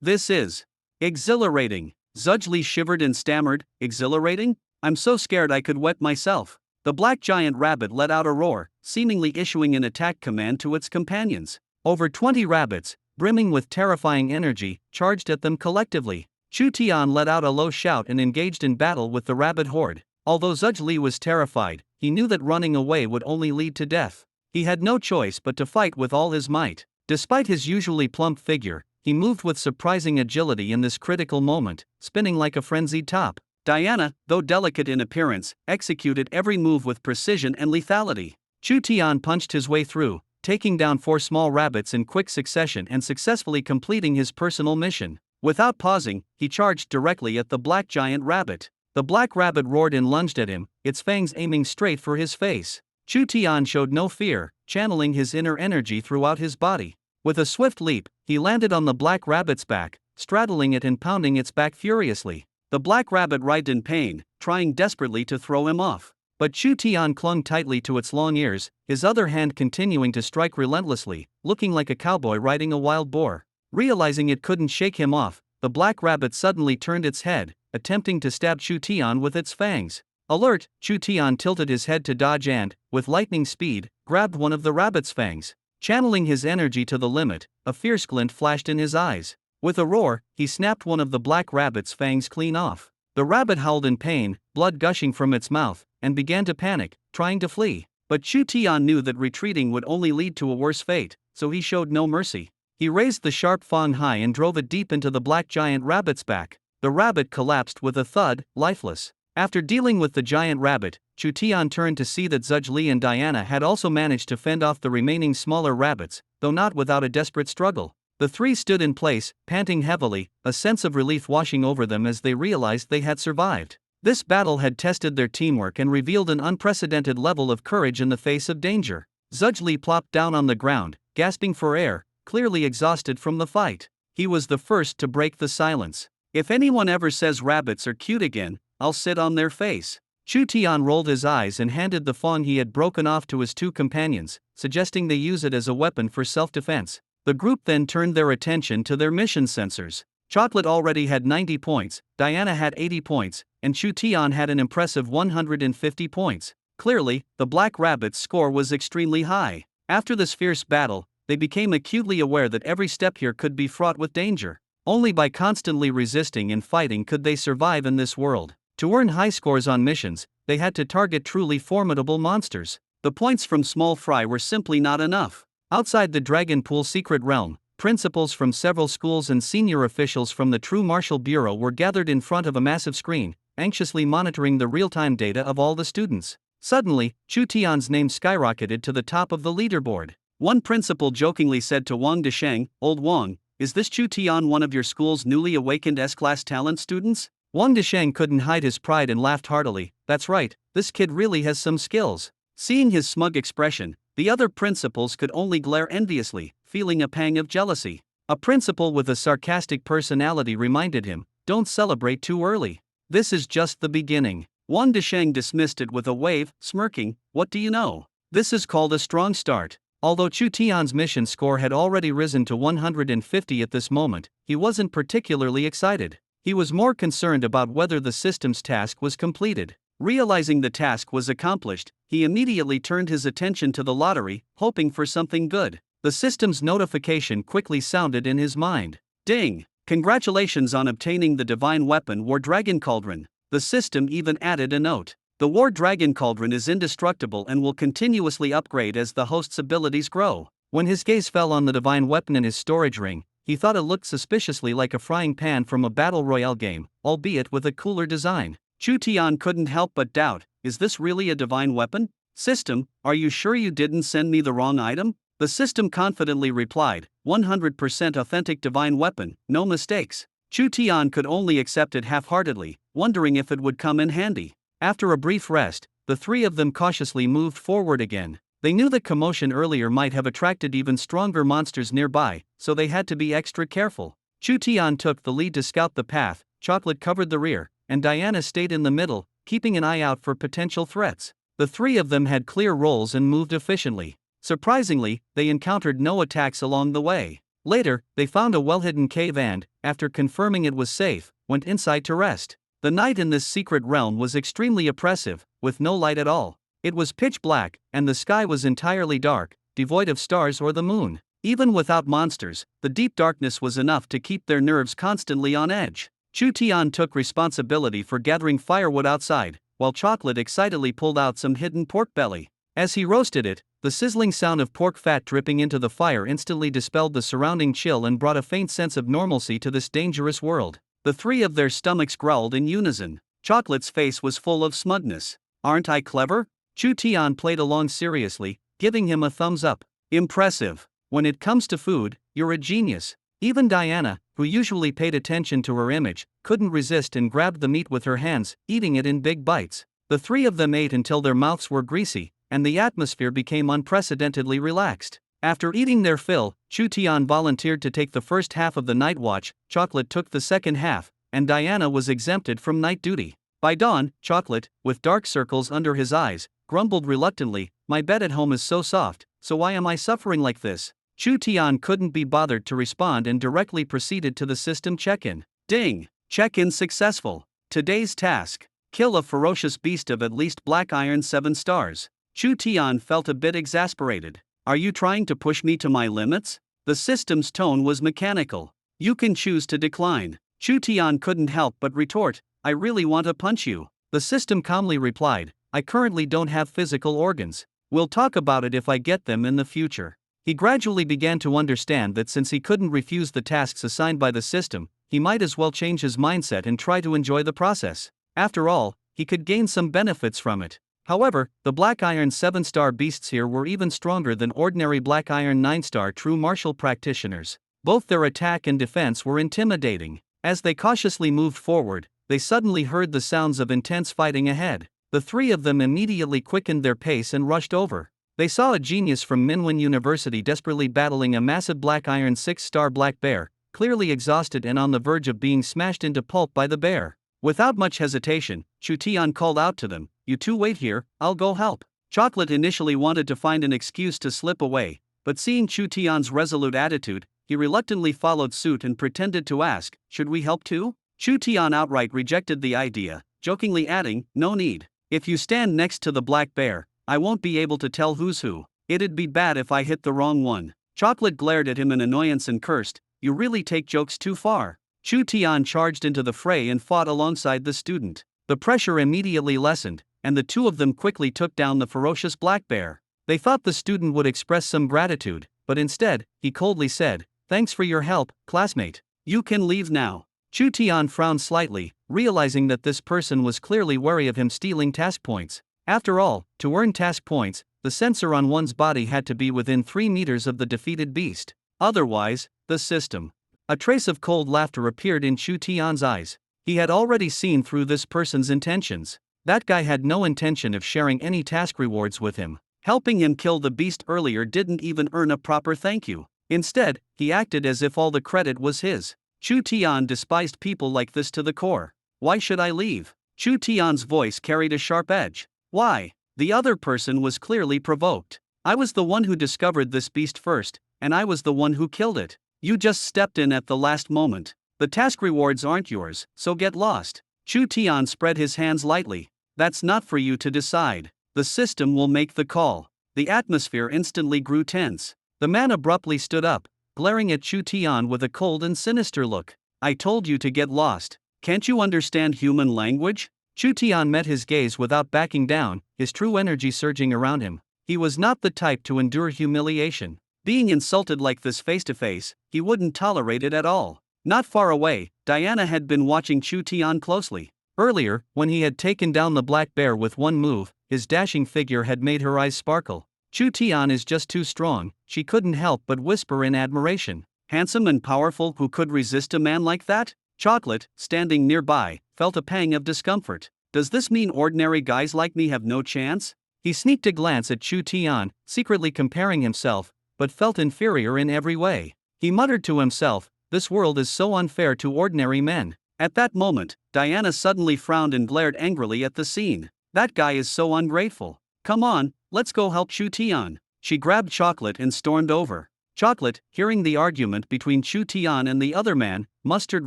This is exhilarating. Zhuzhli shivered and stammered, exhilarating? I'm so scared I could wet myself. The black giant rabbit let out a roar, seemingly issuing an attack command to its companions. Over 20 rabbits, brimming with terrifying energy, charged at them collectively. Chu Tian let out a low shout and engaged in battle with the rabbit horde. Although Zhuzhli was terrified, he knew that running away would only lead to death. He had no choice but to fight with all his might. Despite his usually plump figure, he moved with surprising agility in this critical moment, spinning like a frenzied top. Diana, though delicate in appearance, executed every move with precision and lethality. Chu Tian punched his way through, taking down 4 small rabbits in quick succession and successfully completing his personal mission. Without pausing, he charged directly at the black giant rabbit. The black rabbit roared and lunged at him, its fangs aiming straight for his face. Chu Tian showed no fear, channeling his inner energy throughout his body. With a swift leap, he landed on the black rabbit's back, straddling it and pounding its back furiously. The black rabbit writhed in pain, trying desperately to throw him off. But Chu Tian clung tightly to its long ears, his other hand continuing to strike relentlessly, looking like a cowboy riding a wild boar. Realizing it couldn't shake him off, the black rabbit suddenly turned its head, attempting to stab Chu Tian with its fangs. Alert, Chu Tian tilted his head to dodge and, with lightning speed, grabbed one of the rabbit's fangs. Channeling his energy to the limit, a fierce glint flashed in his eyes. With a roar, he snapped one of the black rabbit's fangs clean off. The rabbit howled in pain, blood gushing from its mouth, and began to panic, trying to flee. But Chu Tian knew that retreating would only lead to a worse fate, so he showed no mercy. He raised the sharp fang high and drove it deep into the black giant rabbit's back. The rabbit collapsed with a thud, lifeless. After dealing with the giant rabbit, Chu Tian turned to see that Zhuzhli and Diana had also managed to fend off the remaining smaller rabbits, though not without a desperate struggle. The three stood in place, panting heavily, a sense of relief washing over them as they realized they had survived. This battle had tested their teamwork and revealed an unprecedented level of courage in the face of danger. Zhuzhli plopped down on the ground, gasping for air, clearly exhausted from the fight. He was the first to break the silence. If anyone ever says rabbits are cute again, I'll sit on their face. Chu Tian rolled his eyes and handed the fang he had broken off to his 2 companions, suggesting they use it as a weapon for self-defense. The group then turned their attention to their mission sensors. Chocolate already had 90 points, Diana had 80 points, and Chu Tian had an impressive 150 points. Clearly, the Black Rabbit's score was extremely high. After this fierce battle, they became acutely aware that every step here could be fraught with danger. Only by constantly resisting and fighting could they survive in this world. To earn high scores on missions, they had to target truly formidable monsters. The points from small fry were simply not enough. Outside the Dragon Pool secret realm, principals from several schools and senior officials from the True Martial Bureau were gathered in front of a massive screen, anxiously monitoring the real-time data of all the students. Suddenly, Chu Tian's name skyrocketed to the top of the leaderboard. One principal jokingly said to Wang Desheng, "Old Wang, is this Chu Tian one of your school's newly awakened S-class talent students?" Wang Desheng couldn't hide his pride and laughed heartily. "That's right, this kid really has some skills." Seeing his smug expression, the other principals could only glare enviously, feeling a pang of jealousy. A principal with a sarcastic personality reminded him, "Don't celebrate too early. This is just the beginning." Wang Desheng dismissed it with a wave, smirking, "What do you know? This is called a strong start." Although Chu Tian's mission score had already risen to 150 at this moment, he wasn't particularly excited. He was more concerned about whether the system's task was completed. Realizing the task was accomplished, he immediately turned his attention to the lottery, hoping for something good. The system's notification quickly sounded in his mind. Ding! Congratulations on obtaining the divine weapon War Dragon Cauldron. The system even added a note. The War Dragon Cauldron is indestructible and will continuously upgrade as the host's abilities grow. When his gaze fell on the divine weapon in his storage ring, he thought it looked suspiciously like a frying pan from a battle royale game, albeit with a cooler design. Chu Tian couldn't help but doubt, is this really a divine weapon? System, are you sure you didn't send me the wrong item? The system confidently replied, 100% authentic divine weapon, no mistakes. Chu Tian could only accept it half-heartedly, wondering if it would come in handy. After a brief rest, the three of them cautiously moved forward again. They knew the commotion earlier might have attracted even stronger monsters nearby, so they had to be extra careful. Chu Tian took the lead to scout the path, Chocolate covered the rear, and Diana stayed in the middle, keeping an eye out for potential threats. The three of them had clear roles and moved efficiently. Surprisingly, they encountered no attacks along the way. Later, they found a well-hidden cave and, after confirming it was safe, went inside to rest. The night in this secret realm was extremely oppressive, with no light at all. It was pitch black, and the sky was entirely dark, devoid of stars or the moon. Even without monsters, the deep darkness was enough to keep their nerves constantly on edge. Chu Tian took responsibility for gathering firewood outside, while Chocolate excitedly pulled out some hidden pork belly. As he roasted it, the sizzling sound of pork fat dripping into the fire instantly dispelled the surrounding chill and brought a faint sense of normalcy to this dangerous world. The three of their stomachs growled in unison. Chocolate's face was full of smugness. Aren't I clever? Chu Tian played along seriously, giving him a thumbs up. Impressive. When it comes to food, you're a genius. Even Diana, who usually paid attention to her image, couldn't resist and grabbed the meat with her hands, eating it in big bites. The three of them ate until their mouths were greasy, and the atmosphere became unprecedentedly relaxed. After eating their fill, Chu Tian volunteered to take the first half of the night watch, Chocolate took the second half, and Diana was exempted from night duty. By dawn, Chocolate, with dark circles under his eyes, grumbled reluctantly, "My bed at home is so soft, so why am I suffering like this?" Chu Tian couldn't be bothered to respond and directly proceeded to the system check-in. Ding! Check-in successful. Today's task: kill a ferocious beast of at least black iron 7 stars. Chu Tian felt a bit exasperated. Are you trying to push me to my limits? The system's tone was mechanical. You can choose to decline. Chu Tian couldn't help but retort, I really want to punch you. The system calmly replied, I currently don't have physical organs. We'll talk about it if I get them in the future. He gradually began to understand that since he couldn't refuse the tasks assigned by the system, he might as well change his mindset and try to enjoy the process. After all, he could gain some benefits from it. However, the Black Iron 7-star beasts here were even stronger than ordinary Black Iron 9-star true martial practitioners. Both their attack and defense were intimidating. As they cautiously moved forward, they suddenly heard the sounds of intense fighting ahead. The three of them immediately quickened their pace and rushed over. They saw a genius from Minwen University desperately battling a massive Black Iron 6-star black bear, clearly exhausted and on the verge of being smashed into pulp by the bear. Without much hesitation, Chu Tian called out to them, You two wait here, I'll go help. Chocolate initially wanted to find an excuse to slip away, but seeing Chu Tian's resolute attitude, he reluctantly followed suit and pretended to ask, Should we help too? Chu Tian outright rejected the idea, jokingly adding, No need. If you stand next to the black bear, I won't be able to tell who's who. It'd be bad if I hit the wrong one. Chocolate glared at him in annoyance and cursed, You really take jokes too far. Chu Tian charged into the fray and fought alongside the student. The pressure immediately lessened, and the two of them quickly took down the ferocious black bear. They thought the student would express some gratitude, but instead, he coldly said, Thanks for your help, classmate. You can leave now. Chu Tian frowned slightly, realizing that this person was clearly wary of him stealing task points. After all, to earn task points, the sensor on one's body had to be within 3 meters of the defeated beast. Otherwise, the system. A trace of cold laughter appeared in Chu Tian's eyes. He had already seen through this person's intentions. That guy had no intention of sharing any task rewards with him. Helping him kill the beast earlier didn't even earn a proper thank you. Instead, he acted as if all the credit was his. Chu Tian despised people like this to the core. Why should I leave? Chu Tian's voice carried a sharp edge. Why? The other person was clearly provoked. I was the one who discovered this beast first, and I was the one who killed it. You just stepped in at the last moment. The task rewards aren't yours, so get lost. Chu Tian spread his hands lightly. That's not for you to decide. The system will make the call. The atmosphere instantly grew tense. The man abruptly stood up, glaring at Chu Tian with a cold and sinister look. I told you to get lost. Can't you understand human language? Chu Tian met his gaze without backing down, his true energy surging around him. He was not the type to endure humiliation. Being insulted like this face to face, he wouldn't tolerate it at all. Not far away, Diana had been watching Chu Tian closely. Earlier, when he had taken down the black bear with one move, his dashing figure had made her eyes sparkle. Chu Tian is just too strong, she couldn't help but whisper in admiration. Handsome and powerful, who could resist a man like that? Chocolate, standing nearby, felt a pang of discomfort. Does this mean ordinary guys like me have no chance? He sneaked a glance at Chu Tian, secretly comparing himself, but felt inferior in every way. He muttered to himself, this world is so unfair to ordinary men. At that moment, Diana suddenly frowned and glared angrily at the scene. That guy is so ungrateful. Come on, let's go help Chu Tian. She grabbed Chocolate and stormed over. Chocolate, hearing the argument between Chu Tian and the other man, mustered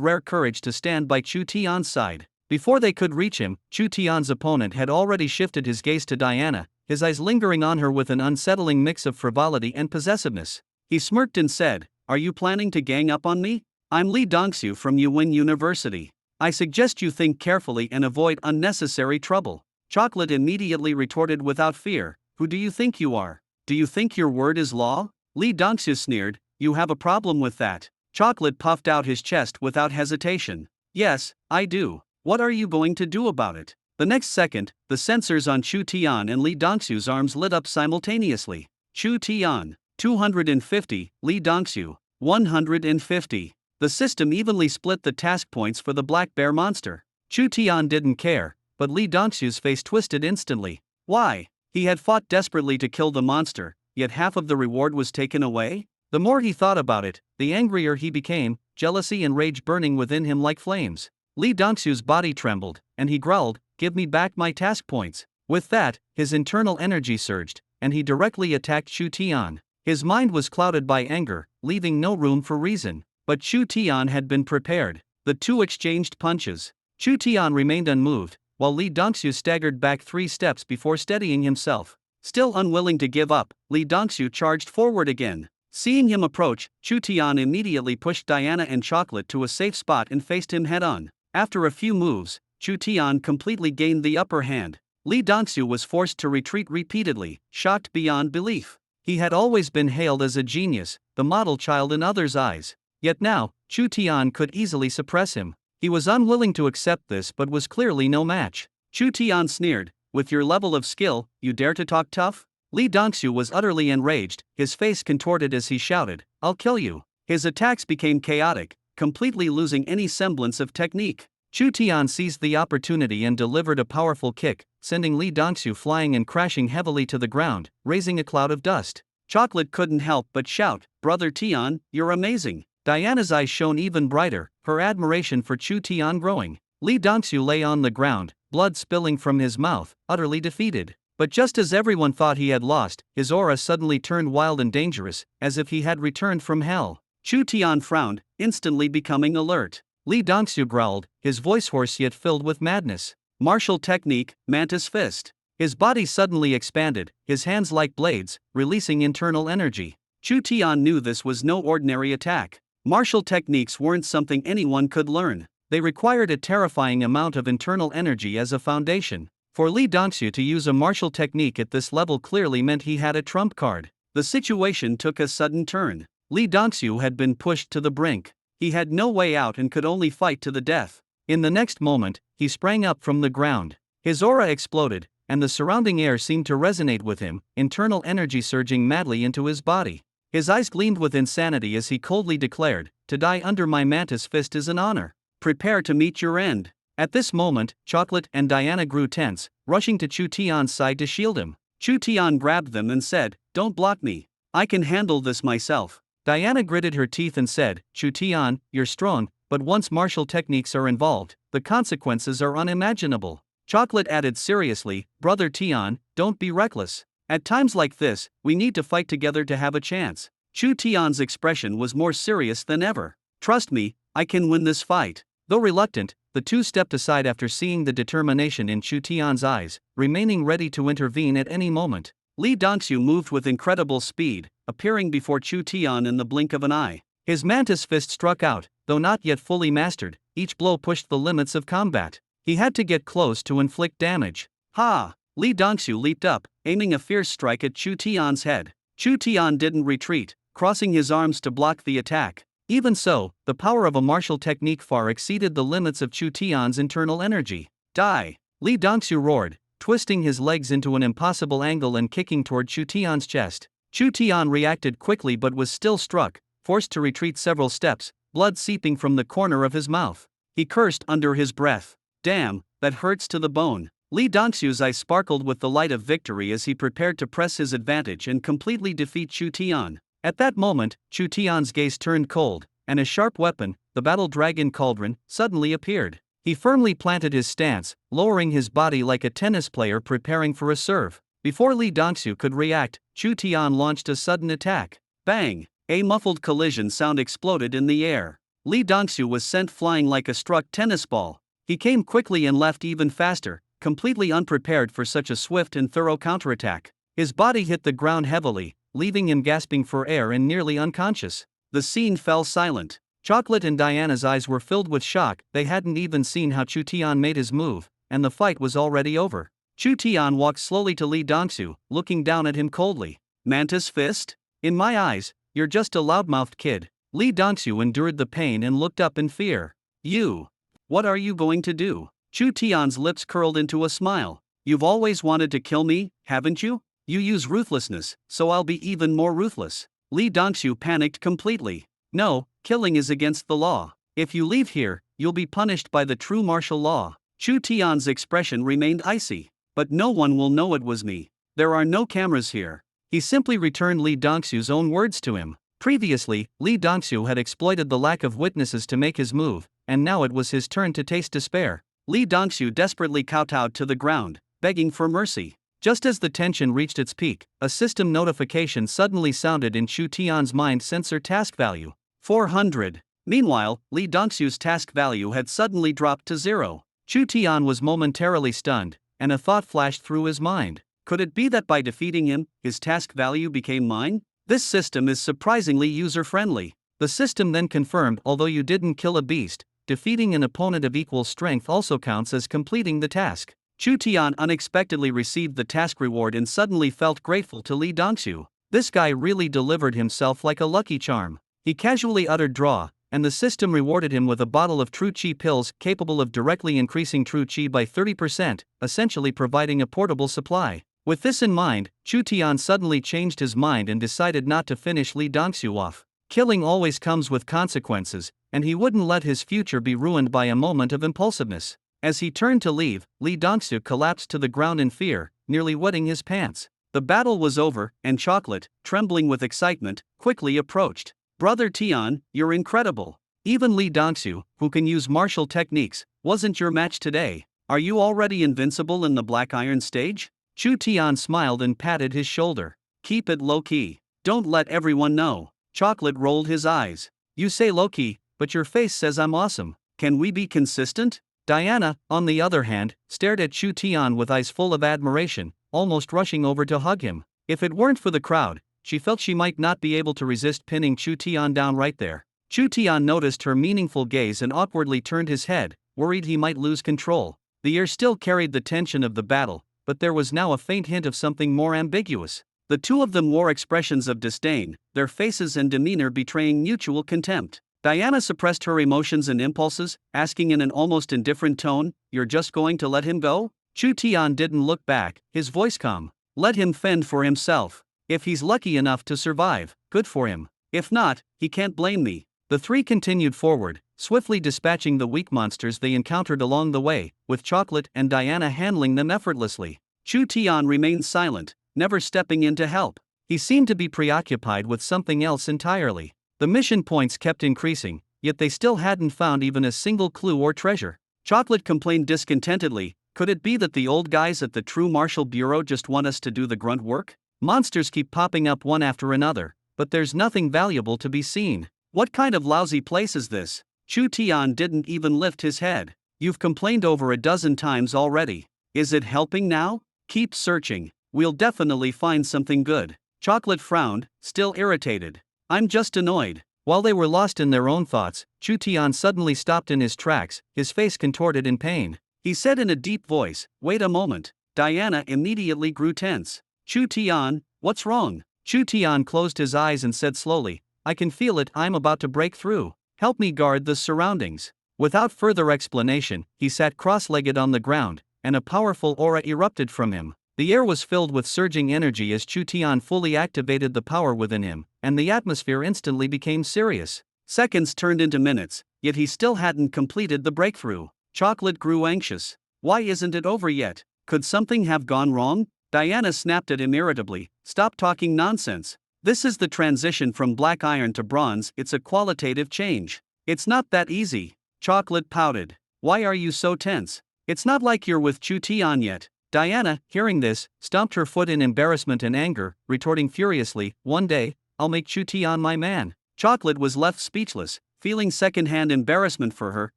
rare courage to stand by Chu Tian's side. Before they could reach him, Chu Tian's opponent had already shifted his gaze to Diana, his eyes lingering on her with an unsettling mix of frivolity and possessiveness. He smirked and said, "Are you planning to gang up on me? I'm Li Dongxiu from Yuwen University. I suggest you think carefully and avoid unnecessary trouble." Chocolate immediately retorted without fear, "Who do you think you are? Do you think your word is law?" Li Dongxiu sneered, "You have a problem with that." Chocolate puffed out his chest without hesitation. "Yes, I do. What are you going to do about it?" The next second, the sensors on Chu Tian and Li Dongxiu's arms lit up simultaneously. Chu Tian, 250, Li Dongxiu, 150. The system evenly split the task points for the black bear monster. Chu Tian didn't care, but Li Dongxiu's face twisted instantly. Why? He had fought desperately to kill the monster, yet half of the reward was taken away? The more he thought about it, the angrier he became, jealousy and rage burning within him like flames. Li Dongxiu's body trembled, and he growled, "Give me back my task points." With that, his internal energy surged, and he directly attacked Chu Tian. His mind was clouded by anger, leaving no room for reason. But Chu Tian had been prepared. The two exchanged punches. Chu Tian remained unmoved, while Li Dongxiu staggered back 3 steps before steadying himself. Still unwilling to give up, Li Dongxiu charged forward again. Seeing him approach, Chu Tian immediately pushed Diana and Chocolate to a safe spot and faced him head-on. After a few moves, Chu Tian completely gained the upper hand. Li Dongxiu was forced to retreat repeatedly, shocked beyond belief. He had always been hailed as a genius, the model child in others' eyes. Yet now, Chu Tian could easily suppress him. He was unwilling to accept this but was clearly no match. Chu Tian sneered, "With your level of skill, you dare to talk tough?" Li Dongxiu was utterly enraged, his face contorted as he shouted, "I'll kill you." His attacks became chaotic, completely losing any semblance of technique. Chu Tian seized the opportunity and delivered a powerful kick, sending Li Dongxiu flying and crashing heavily to the ground, raising a cloud of dust. Chocolate couldn't help but shout, "Brother Tian, you're amazing." Diana's eyes shone even brighter, her admiration for Chu Tian growing. Li Dongxiu lay on the ground, blood spilling from his mouth, utterly defeated. But just as everyone thought he had lost, his aura suddenly turned wild and dangerous, as if he had returned from hell. Chu Tian frowned, instantly becoming alert. Li Dongxiu growled, his voice hoarse yet filled with madness. Martial technique, Mantis Fist. His body suddenly expanded, his hands like blades, releasing internal energy. Chu Tian knew this was no ordinary attack. Martial techniques weren't something anyone could learn. They required a terrifying amount of internal energy as a foundation. For Li Dongxiu to use a martial technique at this level clearly meant he had a trump card. The situation took a sudden turn. Li Dongxiu had been pushed to the brink. He had no way out and could only fight to the death. In the next moment, he sprang up from the ground. His aura exploded, and the surrounding air seemed to resonate with him, internal energy surging madly into his body. His eyes gleamed with insanity as he coldly declared, "To die under my Mantis Fist is an honor. Prepare to meet your end." At this moment, Chocolate and Diana grew tense, rushing to Chu Tian's side to shield him. Chu Tian grabbed them and said, "Don't block me. I can handle this myself." Diana gritted her teeth and said, "Chu Tian, you're strong, but once martial techniques are involved, the consequences are unimaginable." Chocolate added seriously, "Brother Tian, don't be reckless. At times like this, we need to fight together to have a chance." Chu Tian's expression was more serious than ever. "Trust me, I can win this fight." Though reluctant, the two stepped aside after seeing the determination in Chu Tian's eyes, remaining ready to intervene at any moment. Li Dongxiu moved with incredible speed, appearing before Chu Tian in the blink of an eye. His Mantis Fist struck out, though not yet fully mastered, each blow pushed the limits of combat. He had to get close to inflict damage. Ha! Li Dongxiu leaped up, aiming a fierce strike at Chu Tian's head. Chu Tian didn't retreat, crossing his arms to block the attack. Even so, the power of a martial technique far exceeded the limits of Chu Tian's internal energy. Die! Li Dongxiu roared, twisting his legs into an impossible angle and kicking toward Chu Tian's chest. Chu Tian reacted quickly but was still struck, forced to retreat several steps, blood seeping from the corner of his mouth. He cursed under his breath. Damn, that hurts to the bone. Li Dongxiu's eyes sparkled with the light of victory as he prepared to press his advantage and completely defeat Chu Tian. At that moment, Chu Tian's gaze turned cold, and a sharp weapon, the battle dragon cauldron, suddenly appeared. He firmly planted his stance, lowering his body like a tennis player preparing for a serve. Before Li Dongxiu could react, Chu Tian launched a sudden attack. Bang! A muffled collision sound exploded in the air. Li Dongxiu was sent flying like a struck tennis ball. He came quickly and left even faster, completely unprepared for such a swift and thorough counterattack. His body hit the ground heavily, leaving him gasping for air and nearly unconscious. The scene fell silent. Chocolate and Diana's eyes were filled with shock. They hadn't even seen how Chu Tian made his move, and the fight was already over. Chu Tian walked slowly to Li Dongxiu, looking down at him coldly. Mantis fist? In my eyes, you're just a loudmouthed kid. Li Dongxiu endured the pain and looked up in fear. You. What are you going to do? Chu Tian's lips curled into a smile. You've always wanted to kill me, haven't you? You use ruthlessness, so I'll be even more ruthless. Li Dongxiu panicked completely. No, killing is against the law. If you leave here, you'll be punished by the true martial law. Chu Tian's expression remained icy. But no one will know it was me. There are no cameras here. He simply returned Li Dongxiu's own words to him. Previously, Li Dongxiu had exploited the lack of witnesses to make his move, and now it was his turn to taste despair. Li Dongxiu desperately kowtowed to the ground, begging for mercy. Just as the tension reached its peak, a system notification suddenly sounded in Chu Tian's mind: sensor task value 400. Meanwhile, Li Dongxiu's task value had suddenly dropped to 0. Chu Tian was momentarily stunned, and a thought flashed through his mind. Could it be that by defeating him, his task value became mine? This system is surprisingly user-friendly. The system then confirmed, although you didn't kill a beast, defeating an opponent of equal strength also counts as completing the task. Chu Tian unexpectedly received the task reward and suddenly felt grateful to Li Dongxiu. This guy really delivered himself like a lucky charm. He casually uttered draw, and the system rewarded him with a bottle of True Qi pills capable of directly increasing True Qi by 30%, essentially providing a portable supply. With this in mind, Chu Tian suddenly changed his mind and decided not to finish Li Dongxiu off. Killing always comes with consequences, and he wouldn't let his future be ruined by a moment of impulsiveness. As he turned to leave, Li Dongxiu collapsed to the ground in fear, nearly wetting his pants. The battle was over, and Chocolate, trembling with excitement, quickly approached. Brother Tian, you're incredible. Even Li Dongxiu, who can use martial techniques, wasn't your match today. Are you already invincible in the Black Iron stage? Chu Tian smiled and patted his shoulder. Keep it low-key. Don't let everyone know. Chocolate rolled his eyes. You say low-key, but your face says I'm awesome. Can we be consistent? Diana, on the other hand, stared at Chu Tian with eyes full of admiration, almost rushing over to hug him. If it weren't for the crowd, she felt she might not be able to resist pinning Chu Tian down right there. Chu Tian noticed her meaningful gaze and awkwardly turned his head, worried he might lose control. The air still carried the tension of the battle, but there was now a faint hint of something more ambiguous. The two of them wore expressions of disdain, their faces and demeanor betraying mutual contempt. Diana suppressed her emotions and impulses, asking in an almost indifferent tone, "You're just going to let him go?" Chu Tian didn't look back, his voice calm. "Let him fend for himself. If he's lucky enough to survive, good for him. If not, he can't blame me." The three continued forward, swiftly dispatching the weak monsters they encountered along the way, with Chocolate and Diana handling them effortlessly. Chu Tian remained silent, never stepping in to help. He seemed to be preoccupied with something else entirely. The mission points kept increasing, yet they still hadn't found even a single clue or treasure. Chocolate complained discontentedly, "Could it be that the old guys at the True Martial Bureau just want us to do the grunt work? Monsters keep popping up one after another, but there's nothing valuable to be seen. What kind of lousy place is this?" Chu Tian didn't even lift his head. "You've complained over a dozen times already. Is it helping now? Keep searching. We'll definitely find something good." Chocolate frowned, still irritated. "I'm just annoyed." While they were lost in their own thoughts, Chu Tian suddenly stopped in his tracks, his face contorted in pain. he said in a deep voice. Wait a moment. Diana immediately grew tense. Chu Tian, what's wrong? Chu Tian closed his eyes and said slowly, I can feel it, I'm about to break through. Help me guard the surroundings. Without further explanation, he sat cross-legged on the ground, and a powerful aura erupted from him. The air was filled with surging energy as Chu Tian fully activated the power within him, and the atmosphere instantly became serious. Seconds turned into minutes, yet he still hadn't completed the breakthrough. Chocolate grew anxious. Why isn't it over yet? Could something have gone wrong? Diana snapped at him irritably. Stop talking nonsense. This is the transition from black iron to bronze, it's a qualitative change. It's not that easy. Chocolate pouted. Why are you so tense? It's not like you're with Chu Tian yet. Diana, hearing this, stomped her foot in embarrassment and anger, retorting furiously, one day, I'll make Chu Tian my man. Chocolate was left speechless, feeling second-hand embarrassment for her,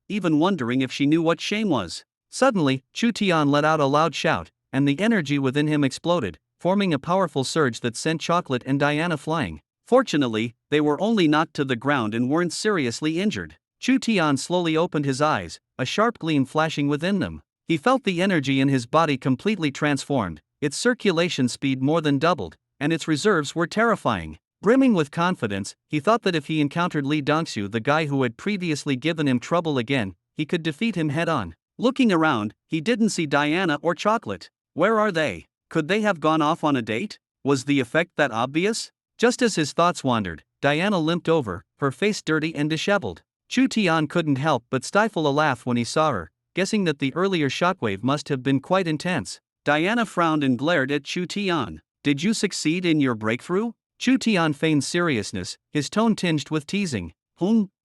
even wondering if she knew what shame was. Suddenly, Chu Tian let out a loud shout, and the energy within him exploded, forming a powerful surge that sent Chocolate and Diana flying. Fortunately, they were only knocked to the ground and weren't seriously injured. Chu Tian slowly opened his eyes, a sharp gleam flashing within them. He felt the energy in his body completely transformed, its circulation speed more than doubled, and its reserves were terrifying. Brimming with confidence, he thought that if he encountered Li Dongxiu, the guy who had previously given him trouble again, he could defeat him head-on. Looking around, he didn't see Diana or Chocolate. Where are they? Could they have gone off on a date? Was the effect that obvious? Just as his thoughts wandered, Diana limped over, her face dirty and disheveled. Chu Tian couldn't help but stifle a laugh when he saw her, guessing that the earlier shockwave must have been quite intense. Diana frowned and glared at Chu Tian. Did you succeed in your breakthrough? Chu Tian feigned seriousness, his tone tinged with teasing.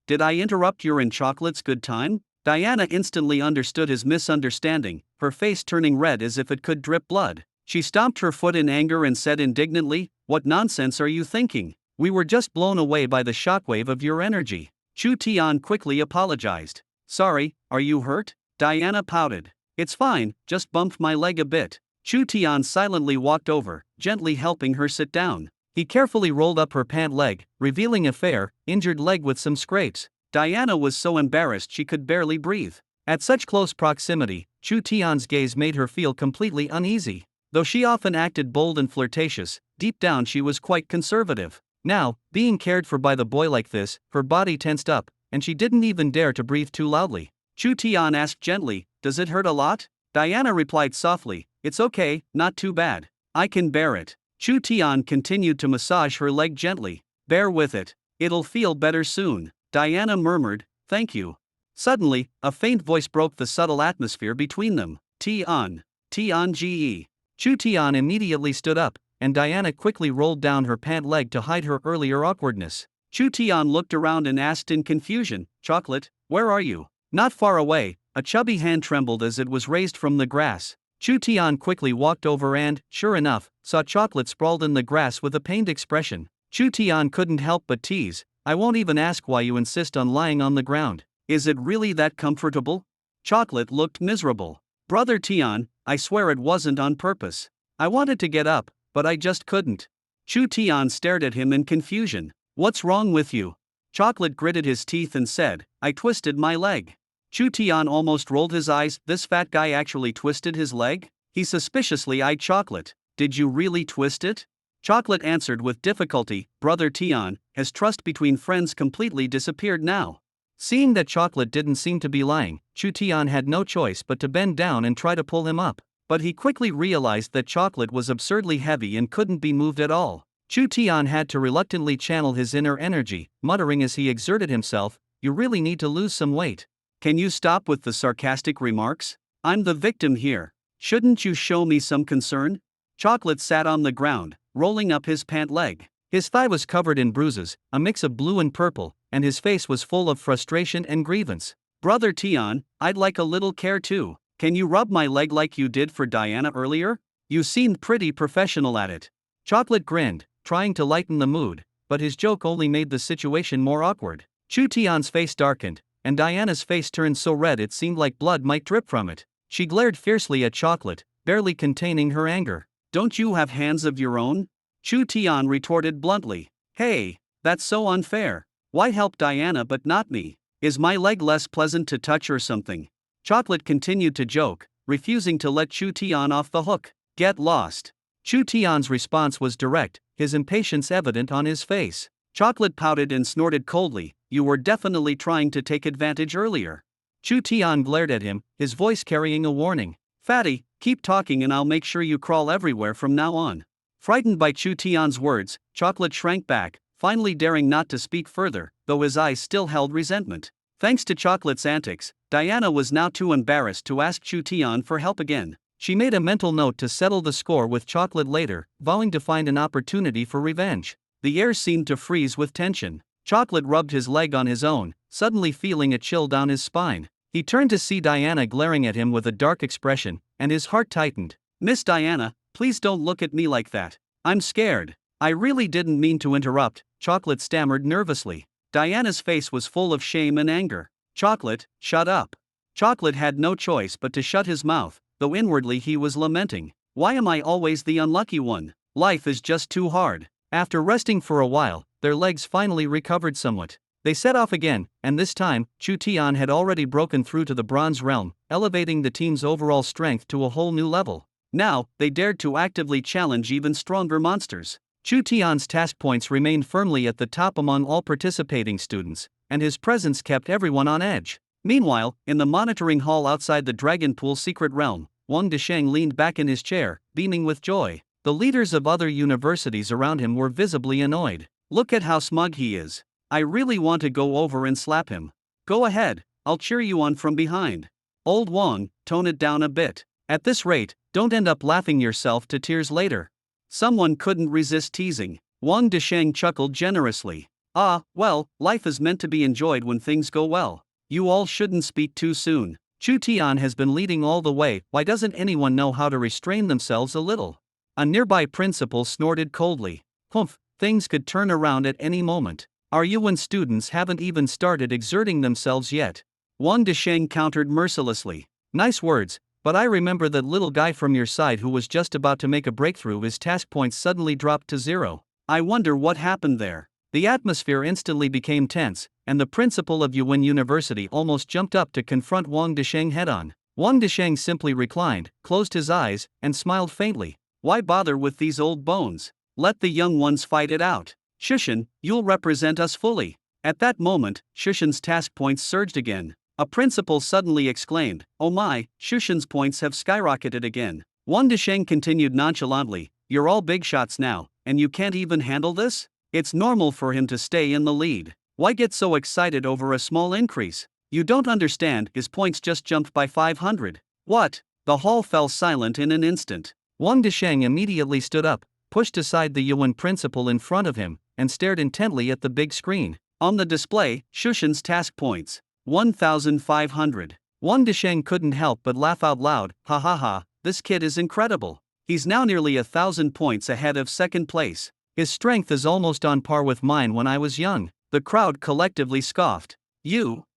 Did I interrupt your and Chocolate's good time? Diana instantly understood his misunderstanding, her face turning red as if it could drip blood. She stomped her foot in anger and said indignantly, What nonsense are you thinking? We were just blown away by the shockwave of your energy. Chu Tian quickly apologized. Sorry, are you hurt? Diana pouted. It's fine, just bumped my leg a bit. Chu Tian silently walked over, gently helping her sit down. He carefully rolled up her pant leg, revealing a fair, injured leg with some scrapes. Diana was so embarrassed she could barely breathe. At such close proximity, Chu Tian's gaze made her feel completely uneasy. Though she often acted bold and flirtatious, deep down she was quite conservative. Now, being cared for by the boy like this, her body tensed up, and she didn't even dare to breathe too loudly. Chu Tian asked gently, Does it hurt a lot? Diana replied softly, It's okay, not too bad. I can bear it. Chu Tian continued to massage her leg gently. Bear with it. It'll feel better soon. Diana murmured, Thank you. Suddenly, a faint voice broke the subtle atmosphere between them. Tian. Tian Ge. Chu Tian immediately stood up, and Diana quickly rolled down her pant leg to hide her earlier awkwardness. Chu Tian looked around and asked in confusion, Chocolate, where are you? Not far away, a chubby hand trembled as it was raised from the grass. Chu Tian quickly walked over and, sure enough, saw Chocolate sprawled in the grass with a pained expression. Chu Tian couldn't help but tease, I won't even ask why you insist on lying on the ground. Is it really that comfortable? Chocolate looked miserable. Brother Tian, I swear it wasn't on purpose. I wanted to get up, but I just couldn't. Chu Tian stared at him in confusion. What's wrong with you? Chocolate gritted his teeth and said, I twisted my leg. Chu Tian almost rolled his eyes. This fat guy actually twisted his leg? He suspiciously eyed Chocolate. Did you really twist it? Chocolate answered with difficulty, Brother Tian, has trust between friends completely disappeared now? Seeing that Chocolate didn't seem to be lying, Chu Tian had no choice but to bend down and try to pull him up. But he quickly realized that Chocolate was absurdly heavy and couldn't be moved at all. Chu Tian had to reluctantly channel his inner energy, muttering as he exerted himself, You really need to lose some weight. Can you stop with the sarcastic remarks? I'm the victim here. Shouldn't you show me some concern? Chocolate sat on the ground, rolling up his pant leg. His thigh was covered in bruises, a mix of blue and purple, and his face was full of frustration and grievance. Brother Tian, I'd like a little care too. Can you rub my leg like you did for Diana earlier? You seemed pretty professional at it. Chocolate grinned, trying to lighten the mood, but his joke only made the situation more awkward. Chu Tian's face darkened, and Diana's face turned so red it seemed like blood might drip from it. She glared fiercely at Chocolate, barely containing her anger. Don't you have hands of your own? Chu Tian retorted bluntly. Hey, that's so unfair. Why help Diana but not me? Is my leg less pleasant to touch or something? Chocolate continued to joke, refusing to let Chu Tian off the hook. Get lost. Chu Tian's response was direct, his impatience evident on his face. Chocolate pouted and snorted coldly, you were definitely trying to take advantage earlier. Chu Tian glared at him, his voice carrying a warning. Fatty, keep talking and I'll make sure you crawl everywhere from now on. Frightened by Chu Tian's words, Chocolate shrank back, finally daring not to speak further, though his eyes still held resentment. Thanks to Chocolate's antics, Diana was now too embarrassed to ask Chu Tian for help again. She made a mental note to settle the score with Chocolate later, vowing to find an opportunity for revenge. The air seemed to freeze with tension. Chocolate rubbed his leg on his own, suddenly feeling a chill down his spine. He turned to see Diana glaring at him with a dark expression, and his heart tightened. Miss Diana, please don't look at me like that. I'm scared. I really didn't mean to interrupt, Chocolate stammered nervously. Diana's face was full of shame and anger. Chocolate, shut up. Chocolate had no choice but to shut his mouth, though inwardly he was lamenting. Why am I always the unlucky one? Life is just too hard. After resting for a while, their legs finally recovered somewhat. They set off again, and this time, Chu Tian had already broken through to the bronze realm, elevating the team's overall strength to a whole new level. Now, they dared to actively challenge even stronger monsters. Chu Tian's task points remained firmly at the top among all participating students, and his presence kept everyone on edge. Meanwhile, in the monitoring hall outside the Dragon Pool secret realm, Wang Desheng leaned back in his chair, beaming with joy. The leaders of other universities around him were visibly annoyed. Look at how smug he is. I really want to go over and slap him. Go ahead, I'll cheer you on from behind. Old Wang, tone it down a bit. At this rate, don't end up laughing yourself to tears later. Someone couldn't resist teasing. Wang Desheng chuckled generously. Ah, well, life is meant to be enjoyed when things go well. You all shouldn't speak too soon. Chu Tian has been leading all the way, why doesn't anyone know how to restrain themselves a little? A nearby principal snorted coldly. Humph, things could turn around at any moment. Are you when students haven't even started exerting themselves yet? Wang Desheng countered mercilessly. Nice words, but I remember that little guy from your side who was just about to make a breakthrough. His task points suddenly dropped to 0. I wonder what happened there. The atmosphere instantly became tense, and the principal of Yuan University almost jumped up to confront Wang Desheng head-on. Wang Desheng simply reclined, closed his eyes, and smiled faintly. Why bother with these old bones? Let the young ones fight it out. Shushan, you'll represent us fully. At that moment, Shushan's task points surged again. A principal suddenly exclaimed, oh my, Shushan's points have skyrocketed again. Wang Desheng continued nonchalantly, you're all big shots now, and you can't even handle this? It's normal for him to stay in the lead. Why get so excited over a small increase? You don't understand, his points just jumped by 500. What? The hall fell silent in an instant. Wang Desheng immediately stood up, pushed aside the Yuan principal in front of him, and stared intently at the big screen. On the display, Shushan's task points. 1,500. Wang Desheng couldn't help but laugh out loud. Ha ha ha, this kid is incredible. He's now nearly 1,000 points ahead of second place. His strength is almost on par with mine when I was young. The crowd collectively scoffed.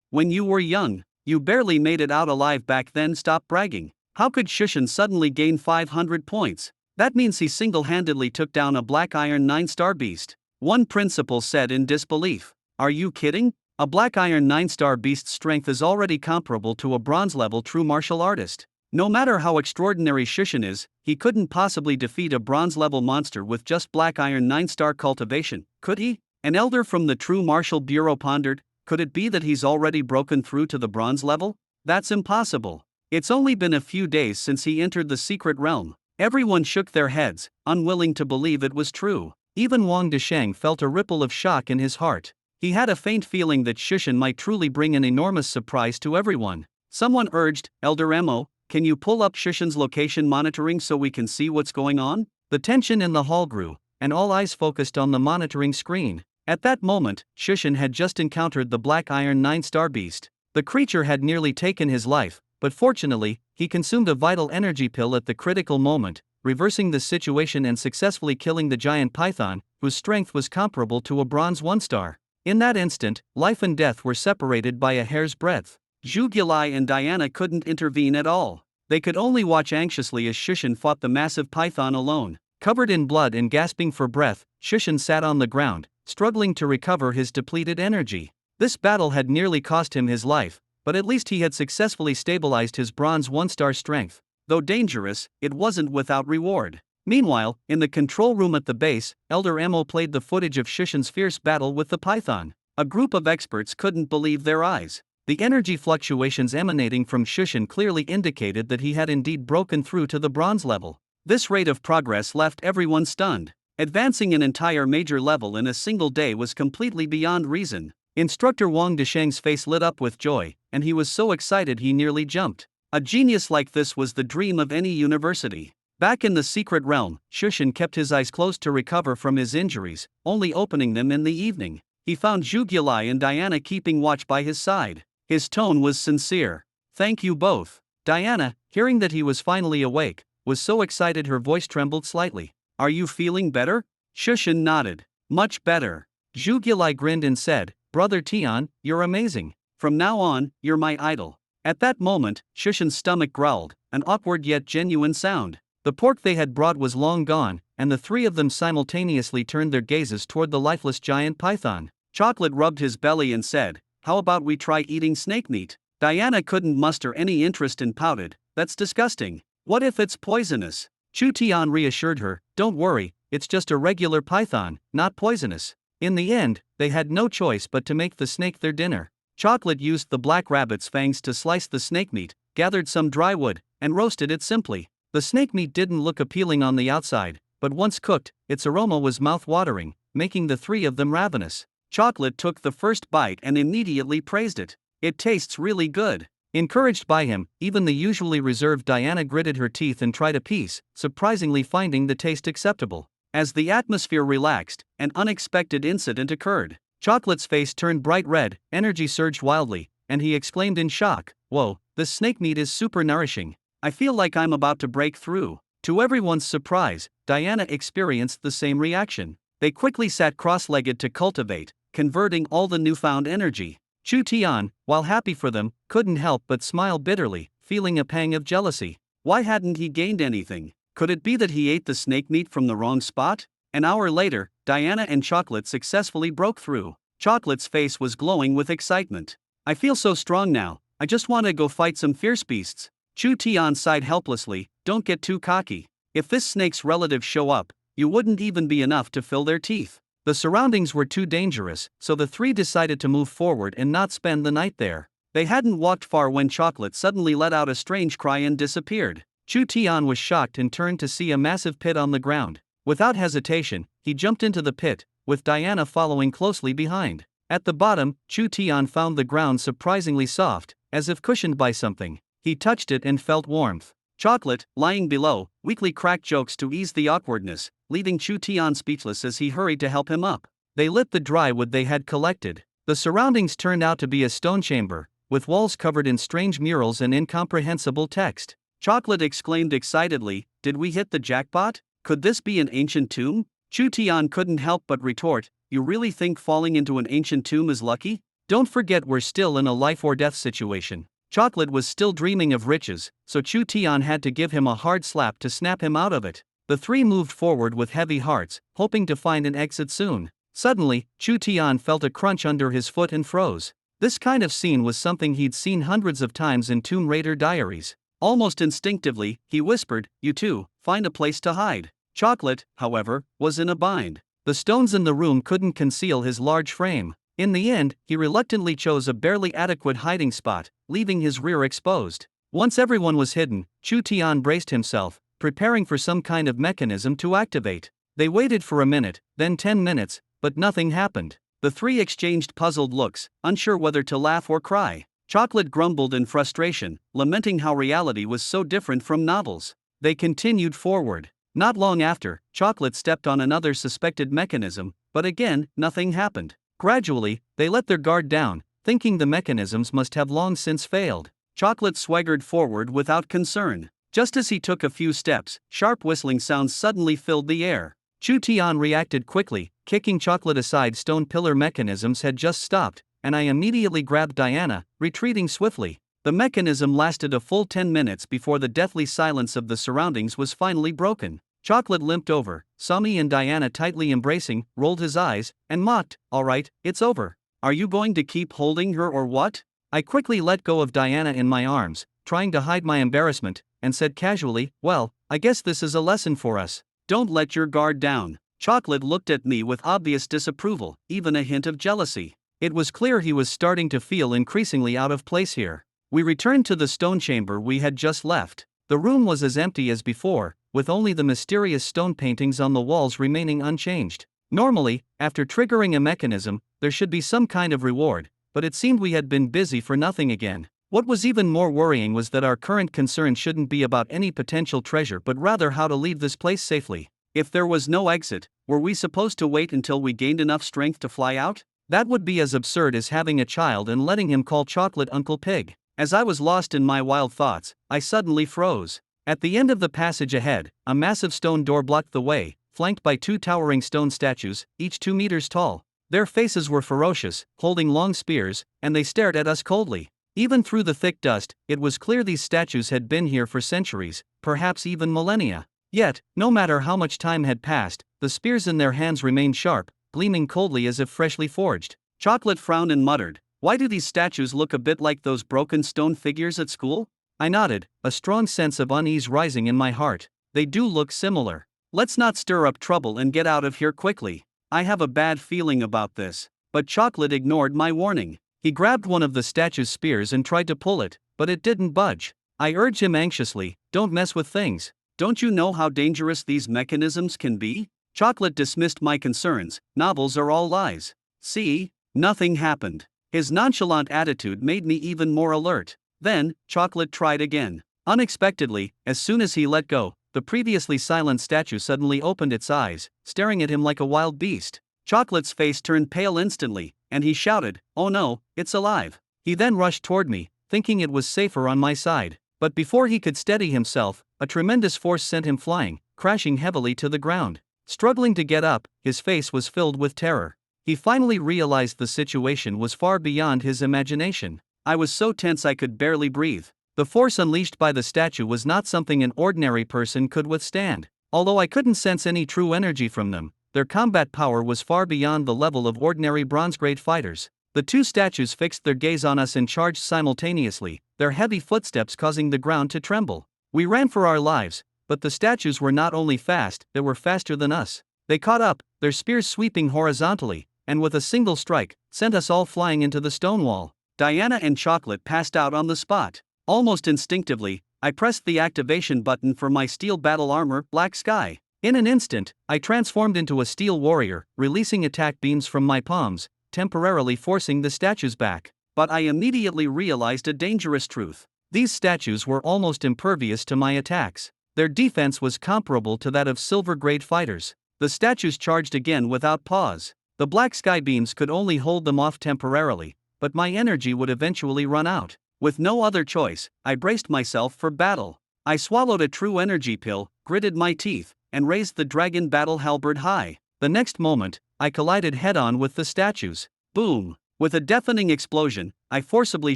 When you were young, you barely made it out alive back then. Stop bragging. How could Shushan suddenly gain 500 points? That means he single-handedly took down a Black Iron 9-star beast. One principal said in disbelief. Are you kidding? A Black Iron 9-star beast's strength is already comparable to a bronze-level true martial artist. No matter how extraordinary Shushan is, he couldn't possibly defeat a bronze-level monster with just Black Iron 9-star cultivation, could he? An elder from the True Martial Bureau pondered, could it be that he's already broken through to the bronze level? That's impossible. It's only been a few days since he entered the secret realm. Everyone shook their heads, unwilling to believe it was true. Even Wang Desheng felt a ripple of shock in his heart. He had a faint feeling that Shushan might truly bring an enormous surprise to everyone. Someone urged, Elder Emo, can you pull up Shushan's location monitoring so we can see what's going on? The tension in the hall grew, and all eyes focused on the monitoring screen. At that moment, Shushan had just encountered the Black Iron 9-star beast. The creature had nearly taken his life, but fortunately, he consumed a vital energy pill at the critical moment, reversing the situation and successfully killing the giant python, whose strength was comparable to a bronze 1-star. In that instant, life and death were separated by a hair's breadth. Zhu Gilai and Diana couldn't intervene at all. They could only watch anxiously as Shushan fought the massive python alone. Covered in blood and gasping for breath, Shushan sat on the ground, struggling to recover his depleted energy. This battle had nearly cost him his life, but at least he had successfully stabilized his bronze 1-star strength. Though dangerous, it wasn't without reward. Meanwhile, in the control room at the base, Elder Emo played the footage of Shushan's fierce battle with the python. A group of experts couldn't believe their eyes. The energy fluctuations emanating from Shushan clearly indicated that he had indeed broken through to the bronze level. This rate of progress left everyone stunned. Advancing an entire major level in a single day was completely beyond reason. Instructor Wang Desheng's face lit up with joy, and he was so excited he nearly jumped. A genius like this was the dream of any university. Back in the secret realm, Shushan kept his eyes closed to recover from his injuries, only opening them in the evening. He found Zhu Gilai and Diana keeping watch by his side. His tone was sincere. "Thank you both." Diana, hearing that he was finally awake, was so excited her voice trembled slightly. "Are you feeling better?" Shushan nodded. "Much better." Zhu Gilai grinned and said, "Brother Tian, you're amazing. From now on, you're my idol." At that moment, Shushan's stomach growled, an awkward yet genuine sound. The pork they had brought was long gone, and the three of them simultaneously turned their gazes toward the lifeless giant python. Chocolate rubbed his belly and said, "How about we try eating snake meat?" Diana couldn't muster any interest and pouted, "That's disgusting. What if it's poisonous?" Chu Tian reassured her, "Don't worry, it's just a regular python, not poisonous." In the end, they had no choice but to make the snake their dinner. Chocolate used the black rabbit's fangs to slice the snake meat, gathered some dry wood, and roasted it simply. The snake meat didn't look appealing on the outside, but once cooked, its aroma was mouth-watering, making the three of them ravenous. Chocolate took the first bite and immediately praised it. "It tastes really good." Encouraged by him, even the usually reserved Diana gritted her teeth and tried a piece, surprisingly finding the taste acceptable. As the atmosphere relaxed, an unexpected incident occurred. Chocolate's face turned bright red, energy surged wildly, and he exclaimed in shock, "Whoa, this snake meat is super nourishing. I feel like I'm about to break through." To everyone's surprise, Diana experienced the same reaction. They quickly sat cross-legged to cultivate, converting all the newfound energy. Chu Tian, while happy for them, couldn't help but smile bitterly, feeling a pang of jealousy. Why hadn't he gained anything? Could it be that he ate the snake meat from the wrong spot? An hour later, Diana and Chocolate successfully broke through. Chocolate's face was glowing with excitement. "I feel so strong now, I just want to go fight some fierce beasts." Chu Tian sighed helplessly, "Don't get too cocky. If this snake's relatives show up, you wouldn't even be enough to fill their teeth." The surroundings were too dangerous, so the three decided to move forward and not spend the night there. They hadn't walked far when Chocolate suddenly let out a strange cry and disappeared. Chu Tian was shocked and turned to see a massive pit on the ground. Without hesitation, he jumped into the pit, with Diana following closely behind. At the bottom, Chu Tian found the ground surprisingly soft, as if cushioned by something. He touched it and felt warmth. Chocolate, lying below, weakly cracked jokes to ease the awkwardness, leaving Chu Tian speechless as he hurried to help him up. They lit the dry wood they had collected. The surroundings turned out to be a stone chamber, with walls covered in strange murals and incomprehensible text. Chocolate exclaimed excitedly, "Did we hit the jackpot? Could this be an ancient tomb?" Chu Tian couldn't help but retort, "You really think falling into an ancient tomb is lucky? Don't forget we're still in a life-or-death situation." Chocolate was still dreaming of riches, so Chu Tian had to give him a hard slap to snap him out of it. The three moved forward with heavy hearts, hoping to find an exit soon. Suddenly, Chu Tian felt a crunch under his foot and froze. This kind of scene was something he'd seen hundreds of times in Tomb Raider diaries. Almost instinctively, he whispered, "You two, find a place to hide." Chocolate, however, was in a bind. The stones in the room couldn't conceal his large frame. In the end, he reluctantly chose a barely adequate hiding spot, leaving his rear exposed. Once everyone was hidden, Chu Tian braced himself, preparing for some kind of mechanism to activate. They waited for a minute, then 10 minutes, but nothing happened. The three exchanged puzzled looks, unsure whether to laugh or cry. Chocolate grumbled in frustration, lamenting how reality was so different from novels. They continued forward. Not long after, Chocolate stepped on another suspected mechanism, but again, nothing happened. Gradually, they let their guard down, thinking the mechanisms must have long since failed. Chocolate swaggered forward without concern. Just as he took a few steps, sharp whistling sounds suddenly filled the air. Chu Tian reacted quickly, kicking Chocolate aside. Stone pillar mechanisms had just stopped, and I immediately grabbed Diana, retreating swiftly. The mechanism lasted a full 10 minutes before the deathly silence of the surroundings was finally broken. Chocolate limped over, saw me and Diana tightly embracing, rolled his eyes, and mocked, "All right, it's over. Are you going to keep holding her or what?" I quickly let go of Diana in my arms, trying to hide my embarrassment, and said casually, "Well, I guess this is a lesson for us. Don't let your guard down." Chocolate looked at me with obvious disapproval, even a hint of jealousy. It was clear he was starting to feel increasingly out of place here. We returned to the stone chamber we had just left. The room was as empty as before, with only the mysterious stone paintings on the walls remaining unchanged. Normally, after triggering a mechanism, there should be some kind of reward, but it seemed we had been busy for nothing again. What was even more worrying was that our current concern shouldn't be about any potential treasure but rather how to leave this place safely. If there was no exit, were we supposed to wait until we gained enough strength to fly out? That would be as absurd as having a child and letting him call Chocolate Uncle Pig. As I was lost in my wild thoughts, I suddenly froze. At the end of the passage ahead, a massive stone door blocked the way, flanked by two towering stone statues, each 2 meters tall. Their faces were ferocious, holding long spears, and they stared at us coldly. Even through the thick dust, it was clear these statues had been here for centuries, perhaps even millennia. Yet, no matter how much time had passed, the spears in their hands remained sharp, gleaming coldly as if freshly forged. Chocolate frowned and muttered, "Why do these statues look a bit like those broken stone figures at school?" I nodded, a strong sense of unease rising in my heart. "They do look similar. Let's not stir up trouble and get out of here quickly. I have a bad feeling about this." But Chocolate ignored my warning. He grabbed one of the statue's spears and tried to pull it, but it didn't budge. I urged him anxiously, "Don't mess with things. Don't you know how dangerous these mechanisms can be?" Chocolate dismissed my concerns. "Novels are all lies. See? Nothing happened." His nonchalant attitude made me even more alert. Then, Chocolate tried again. Unexpectedly, as soon as he let go, the previously silent statue suddenly opened its eyes, staring at him like a wild beast. Chocolate's face turned pale instantly, and he shouted, "Oh no, it's alive." He then rushed toward me, thinking it was safer on my side. But before he could steady himself, a tremendous force sent him flying, crashing heavily to the ground. Struggling to get up, his face was filled with terror. He finally realized the situation was far beyond his imagination. I was so tense I could barely breathe. The force unleashed by the statue was not something an ordinary person could withstand. Although I couldn't sense any true energy from them, their combat power was far beyond the level of ordinary bronze-grade fighters. The two statues fixed their gaze on us and charged simultaneously, their heavy footsteps causing the ground to tremble. We ran for our lives, but the statues were not only fast, they were faster than us. They caught up, their spears sweeping horizontally, and with a single strike, sent us all flying into the stone wall. Diana and Chocolate passed out on the spot. Almost instinctively, I pressed the activation button for my steel battle armor, Black Sky. In an instant, I transformed into a steel warrior, releasing attack beams from my palms, temporarily forcing the statues back. But I immediately realized a dangerous truth. These statues were almost impervious to my attacks. Their defense was comparable to that of silver-grade fighters. The statues charged again without pause. The black sky beams could only hold them off temporarily, but my energy would eventually run out. With no other choice, I braced myself for battle. I swallowed a true energy pill, gritted my teeth, and raised the dragon battle halberd high. The next moment, I collided head-on with the statues. Boom! With a deafening explosion, I forcibly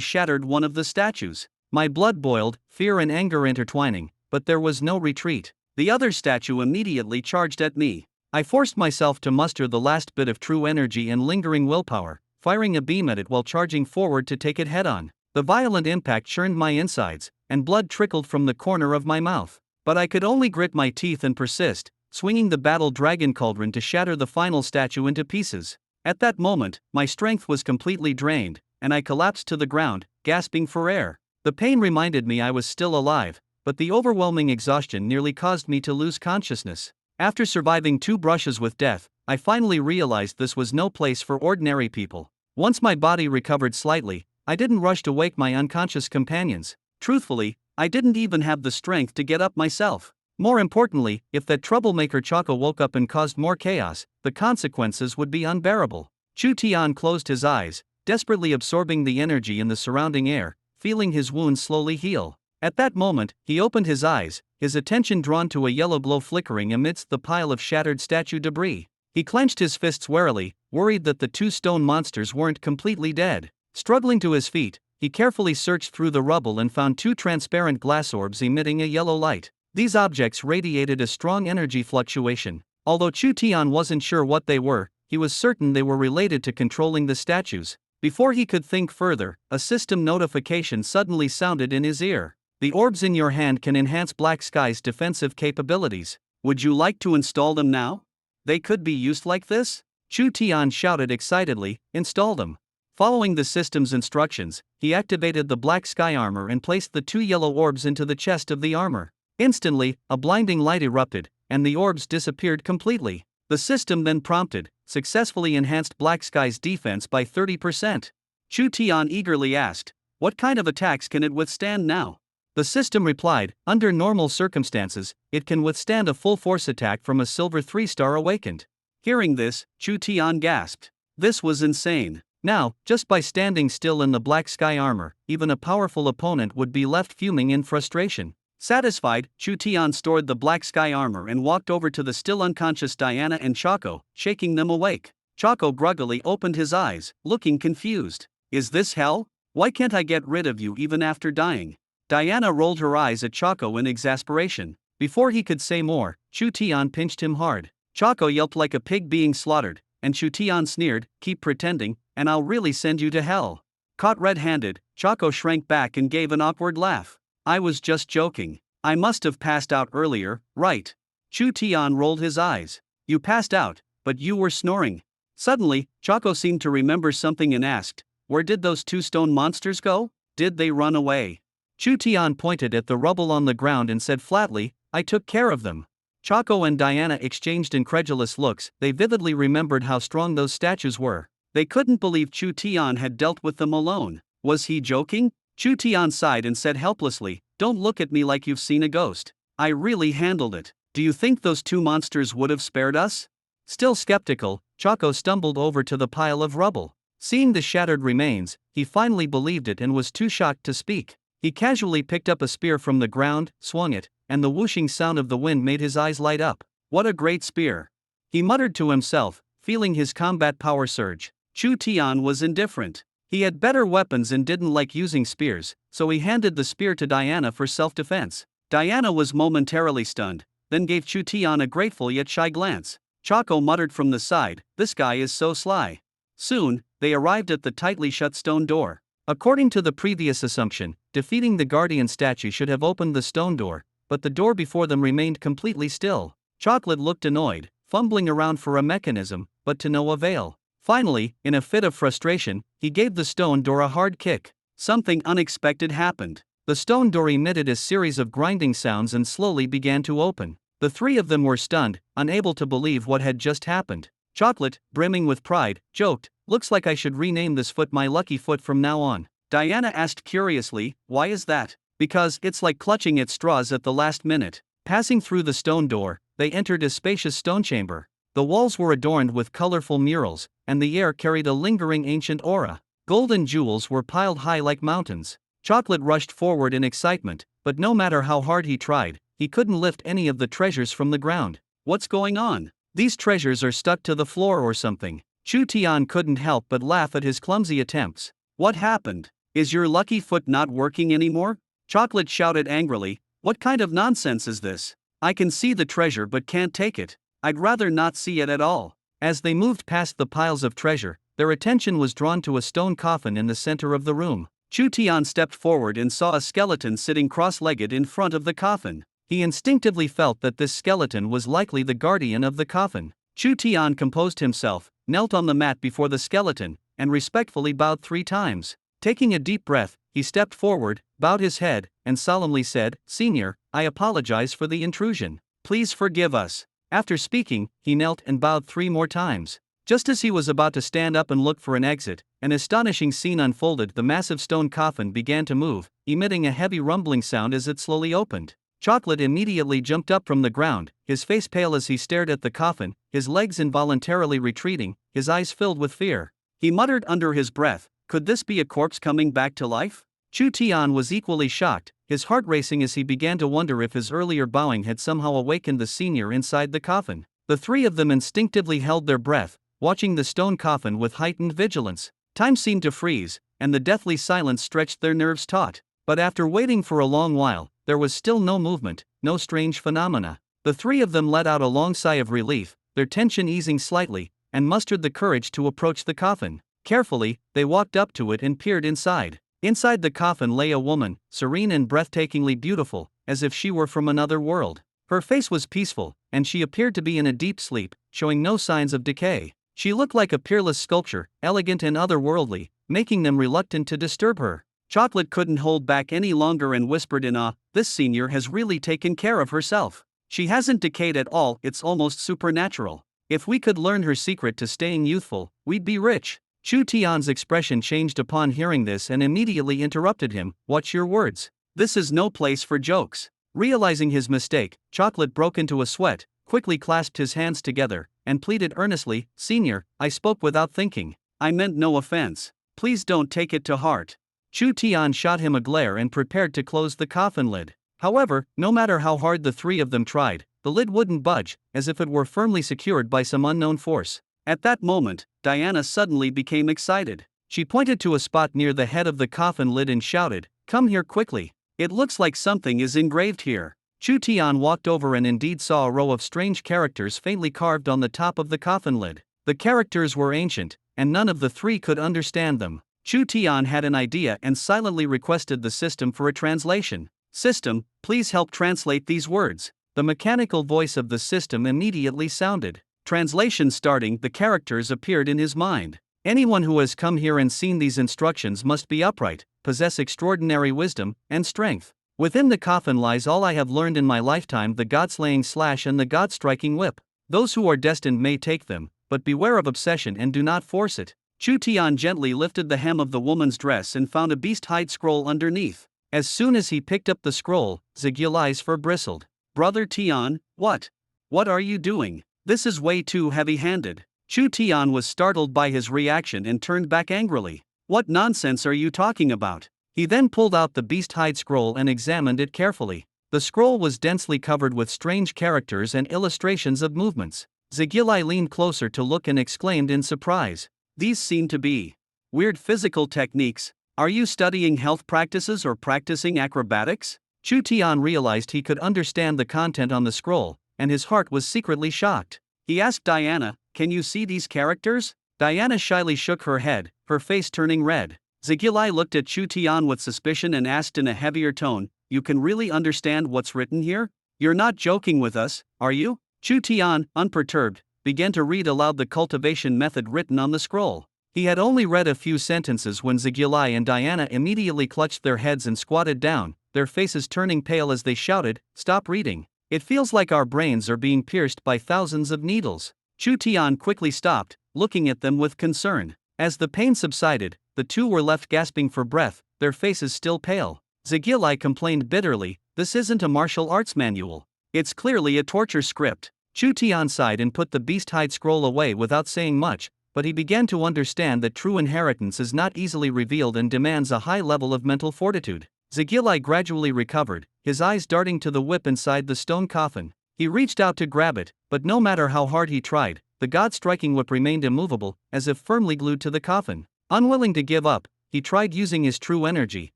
shattered one of the statues. My blood boiled, fear and anger intertwining, but there was no retreat. The other statue immediately charged at me. I forced myself to muster the last bit of true energy and lingering willpower, firing a beam at it while charging forward to take it head-on. The violent impact churned my insides, and blood trickled from the corner of my mouth. But I could only grit my teeth and persist, swinging the battle dragon cauldron to shatter the final statue into pieces. At that moment, my strength was completely drained, and I collapsed to the ground, gasping for air. The pain reminded me I was still alive, but the overwhelming exhaustion nearly caused me to lose consciousness. After surviving 2 brushes with death, I finally realized this was no place for ordinary people. Once my body recovered slightly, I didn't rush to wake my unconscious companions. Truthfully, I didn't even have the strength to get up myself. More importantly, if that troublemaker Choco woke up and caused more chaos, the consequences would be unbearable. Chu Tian closed his eyes, desperately absorbing the energy in the surrounding air, feeling his wounds slowly heal. At that moment, he opened his eyes, his attention drawn to a yellow glow flickering amidst the pile of shattered statue debris. He clenched his fists warily, worried that the 2 stone monsters weren't completely dead. Struggling to his feet, he carefully searched through the rubble and found 2 transparent glass orbs emitting a yellow light. These objects radiated a strong energy fluctuation. Although Chu Tian wasn't sure what they were, he was certain they were related to controlling the statues. Before he could think further, a system notification suddenly sounded in his ear. The orbs in your hand can enhance Black Sky's defensive capabilities. Would you like to install them now? They could be used like this? Chu Tian shouted excitedly, install them. Following the system's instructions, he activated the Black Sky armor and placed the 2 yellow orbs into the chest of the armor. Instantly, a blinding light erupted, and the orbs disappeared completely. The system then prompted, successfully enhanced Black Sky's defense by 30%. Chu Tian eagerly asked, what kind of attacks can it withstand now? The system replied, under normal circumstances, it can withstand a full force attack from a silver 3-star awakened. Hearing this, Chu Tian gasped. This was insane. Now, just by standing still in the Black Sky armor, even a powerful opponent would be left fuming in frustration. Satisfied, Chu Tian stored the Black Sky armor and walked over to the still unconscious Diana and Choco, shaking them awake. Choco groggily opened his eyes, looking confused. Is this hell? Why can't I get rid of you even after dying? Diana rolled her eyes at Choco in exasperation. Before he could say more, Chu Tian pinched him hard. Choco yelped like a pig being slaughtered, and Chu Tian sneered, keep pretending, and I'll really send you to hell. Caught red-handed, Choco shrank back and gave an awkward laugh. I was just joking. I must have passed out earlier, right? Chu Tian rolled his eyes. You passed out, but you were snoring. Suddenly, Choco seemed to remember something and asked, where did those 2 stone monsters go? Did they run away? Chu Tian pointed at the rubble on the ground and said flatly, I took care of them. Choco and Diana exchanged incredulous looks. They vividly remembered how strong those statues were. They couldn't believe Chu Tian had dealt with them alone. Was he joking? Chu Tian sighed and said helplessly, don't look at me like you've seen a ghost. I really handled it. Do you think those 2 monsters would have spared us? Still skeptical, Choco stumbled over to the pile of rubble. Seeing the shattered remains, he finally believed it and was too shocked to speak. He casually picked up a spear from the ground, swung it, and the whooshing sound of the wind made his eyes light up. What a great spear! He muttered to himself, feeling his combat power surge. Chu Tian was indifferent. He had better weapons and didn't like using spears, so he handed the spear to Diana for self-defense. Diana was momentarily stunned, then gave Chu Tian a grateful yet shy glance. Choco muttered from the side, this guy is so sly. Soon, they arrived at the tightly shut stone door. According to the previous assumption, defeating the guardian statue should have opened the stone door, but the door before them remained completely still. Chocolate looked annoyed, fumbling around for a mechanism, but to no avail. Finally, in a fit of frustration, he gave the stone door a hard kick. Something unexpected happened. The stone door emitted a series of grinding sounds and slowly began to open. The 3 of them were stunned, unable to believe what had just happened. Chocolate, brimming with pride, joked, looks like I should rename this foot my lucky foot from now on. Diana asked curiously, why is that? Because it's like clutching at straws at the last minute. Passing through the stone door, they entered a spacious stone chamber. The walls were adorned with colorful murals, and the air carried a lingering ancient aura. Golden jewels were piled high like mountains. Chocolate rushed forward in excitement, but no matter how hard he tried, he couldn't lift any of the treasures from the ground. What's going on? These treasures are stuck to the floor or something. Chu Tian couldn't help but laugh at his clumsy attempts. What happened? Is your lucky foot not working anymore? Chocolate shouted angrily, what kind of nonsense is this? I can see the treasure but can't take it. I'd rather not see it at all. As they moved past the piles of treasure, their attention was drawn to a stone coffin in the center of the room. Chu Tian stepped forward and saw a skeleton sitting cross-legged in front of the coffin. He instinctively felt that this skeleton was likely the guardian of the coffin. Chu Tian composed himself, knelt on the mat before the skeleton, and respectfully bowed 3 times. Taking a deep breath, he stepped forward, bowed his head, and solemnly said, Senior, I apologize for the intrusion. Please forgive us. After speaking, he knelt and bowed 3 more times. Just as he was about to stand up and look for an exit, an astonishing scene unfolded. The massive stone coffin began to move, emitting a heavy rumbling sound as it slowly opened. Chocolate immediately jumped up from the ground, his face pale as he stared at the coffin, his legs involuntarily retreating, his eyes filled with fear. He muttered under his breath, could this be a corpse coming back to life? Chu Tian was equally shocked, his heart racing as he began to wonder if his earlier bowing had somehow awakened the senior inside the coffin. The 3 of them instinctively held their breath, watching the stone coffin with heightened vigilance. Time seemed to freeze, and the deathly silence stretched their nerves taut. But after waiting for a long while, there was still no movement, no strange phenomena. The 3 of them let out a long sigh of relief, their tension easing slightly, and mustered the courage to approach the coffin. Carefully, they walked up to it and peered inside. Inside the coffin lay a woman, serene and breathtakingly beautiful, as if she were from another world. Her face was peaceful, and she appeared to be in a deep sleep, showing no signs of decay. She looked like a peerless sculpture, elegant and otherworldly, making them reluctant to disturb her. Chocolate couldn't hold back any longer and whispered in awe, "This senior has really taken care of herself. She hasn't decayed at all, it's almost supernatural. If we could learn her secret to staying youthful, we'd be rich." Chu Tian's expression changed upon hearing this and immediately interrupted him, "Watch your words. This is no place for jokes." Realizing his mistake, Chocolate broke into a sweat, quickly clasped his hands together, and pleaded earnestly, "Senior, I spoke without thinking. I meant no offense. Please don't take it to heart." Chu Tian shot him a glare and prepared to close the coffin lid. However, no matter how hard the three of them tried, the lid wouldn't budge, as if it were firmly secured by some unknown force. At that moment, Diana suddenly became excited. She pointed to a spot near the head of the coffin lid and shouted, "Come here quickly. It looks like something is engraved here." Chu Tian walked over and indeed saw a row of strange characters faintly carved on the top of the coffin lid. The characters were ancient, and none of the three could understand them. Chu Tian had an idea and silently requested the system for a translation. "System, please help translate these words." The mechanical voice of the system immediately sounded. Translation starting, the characters appeared in his mind. "Anyone who has come here and seen these instructions must be upright, possess extraordinary wisdom and strength. Within the coffin lies all I have learned in my lifetime, the god-slaying slash and the god-striking whip. Those who are destined may take them, but beware of obsession and do not force it." Chu Tian gently lifted the hem of the woman's dress and found a beast-hide scroll underneath. As soon as he picked up the scroll, Zigulai's fur bristled. "Brother Tian, what are you doing? This is way too heavy-handed." Chu Tian was startled by his reaction and turned back angrily. "What nonsense are you talking about?" He then pulled out the beast-hide scroll and examined it carefully. The scroll was densely covered with strange characters and illustrations of movements. Zigulai leaned closer to look and exclaimed in surprise, "These seem to be weird physical techniques. Are you studying health practices or practicing acrobatics?" Chu Tian realized he could understand the content on the scroll, and his heart was secretly shocked. He asked Diana, "Can you see these characters?" Diana shyly shook her head, her face turning red. Zigulai looked at Chu Tian with suspicion and asked in a heavier tone, "You can really understand what's written here? You're not joking with us, are you?" Chu Tian, unperturbed, began to read aloud the cultivation method written on the scroll. He had only read a few sentences when Zigulai and Diana immediately clutched their heads and squatted down, their faces turning pale as they shouted, "Stop reading. It feels like our brains are being pierced by thousands of needles." Chu Tian quickly stopped, looking at them with concern. As the pain subsided, the two were left gasping for breath, their faces still pale. Zigulai complained bitterly, "This isn't a martial arts manual. It's clearly a torture script." Chu Tian sighed and put the beast-hide scroll away without saying much, but he began to understand that true inheritance is not easily revealed and demands a high level of mental fortitude. Zigulai gradually recovered, his eyes darting to the whip inside the stone coffin. He reached out to grab it, but no matter how hard he tried, the god-striking whip remained immovable, as if firmly glued to the coffin. Unwilling to give up, he tried using his true energy,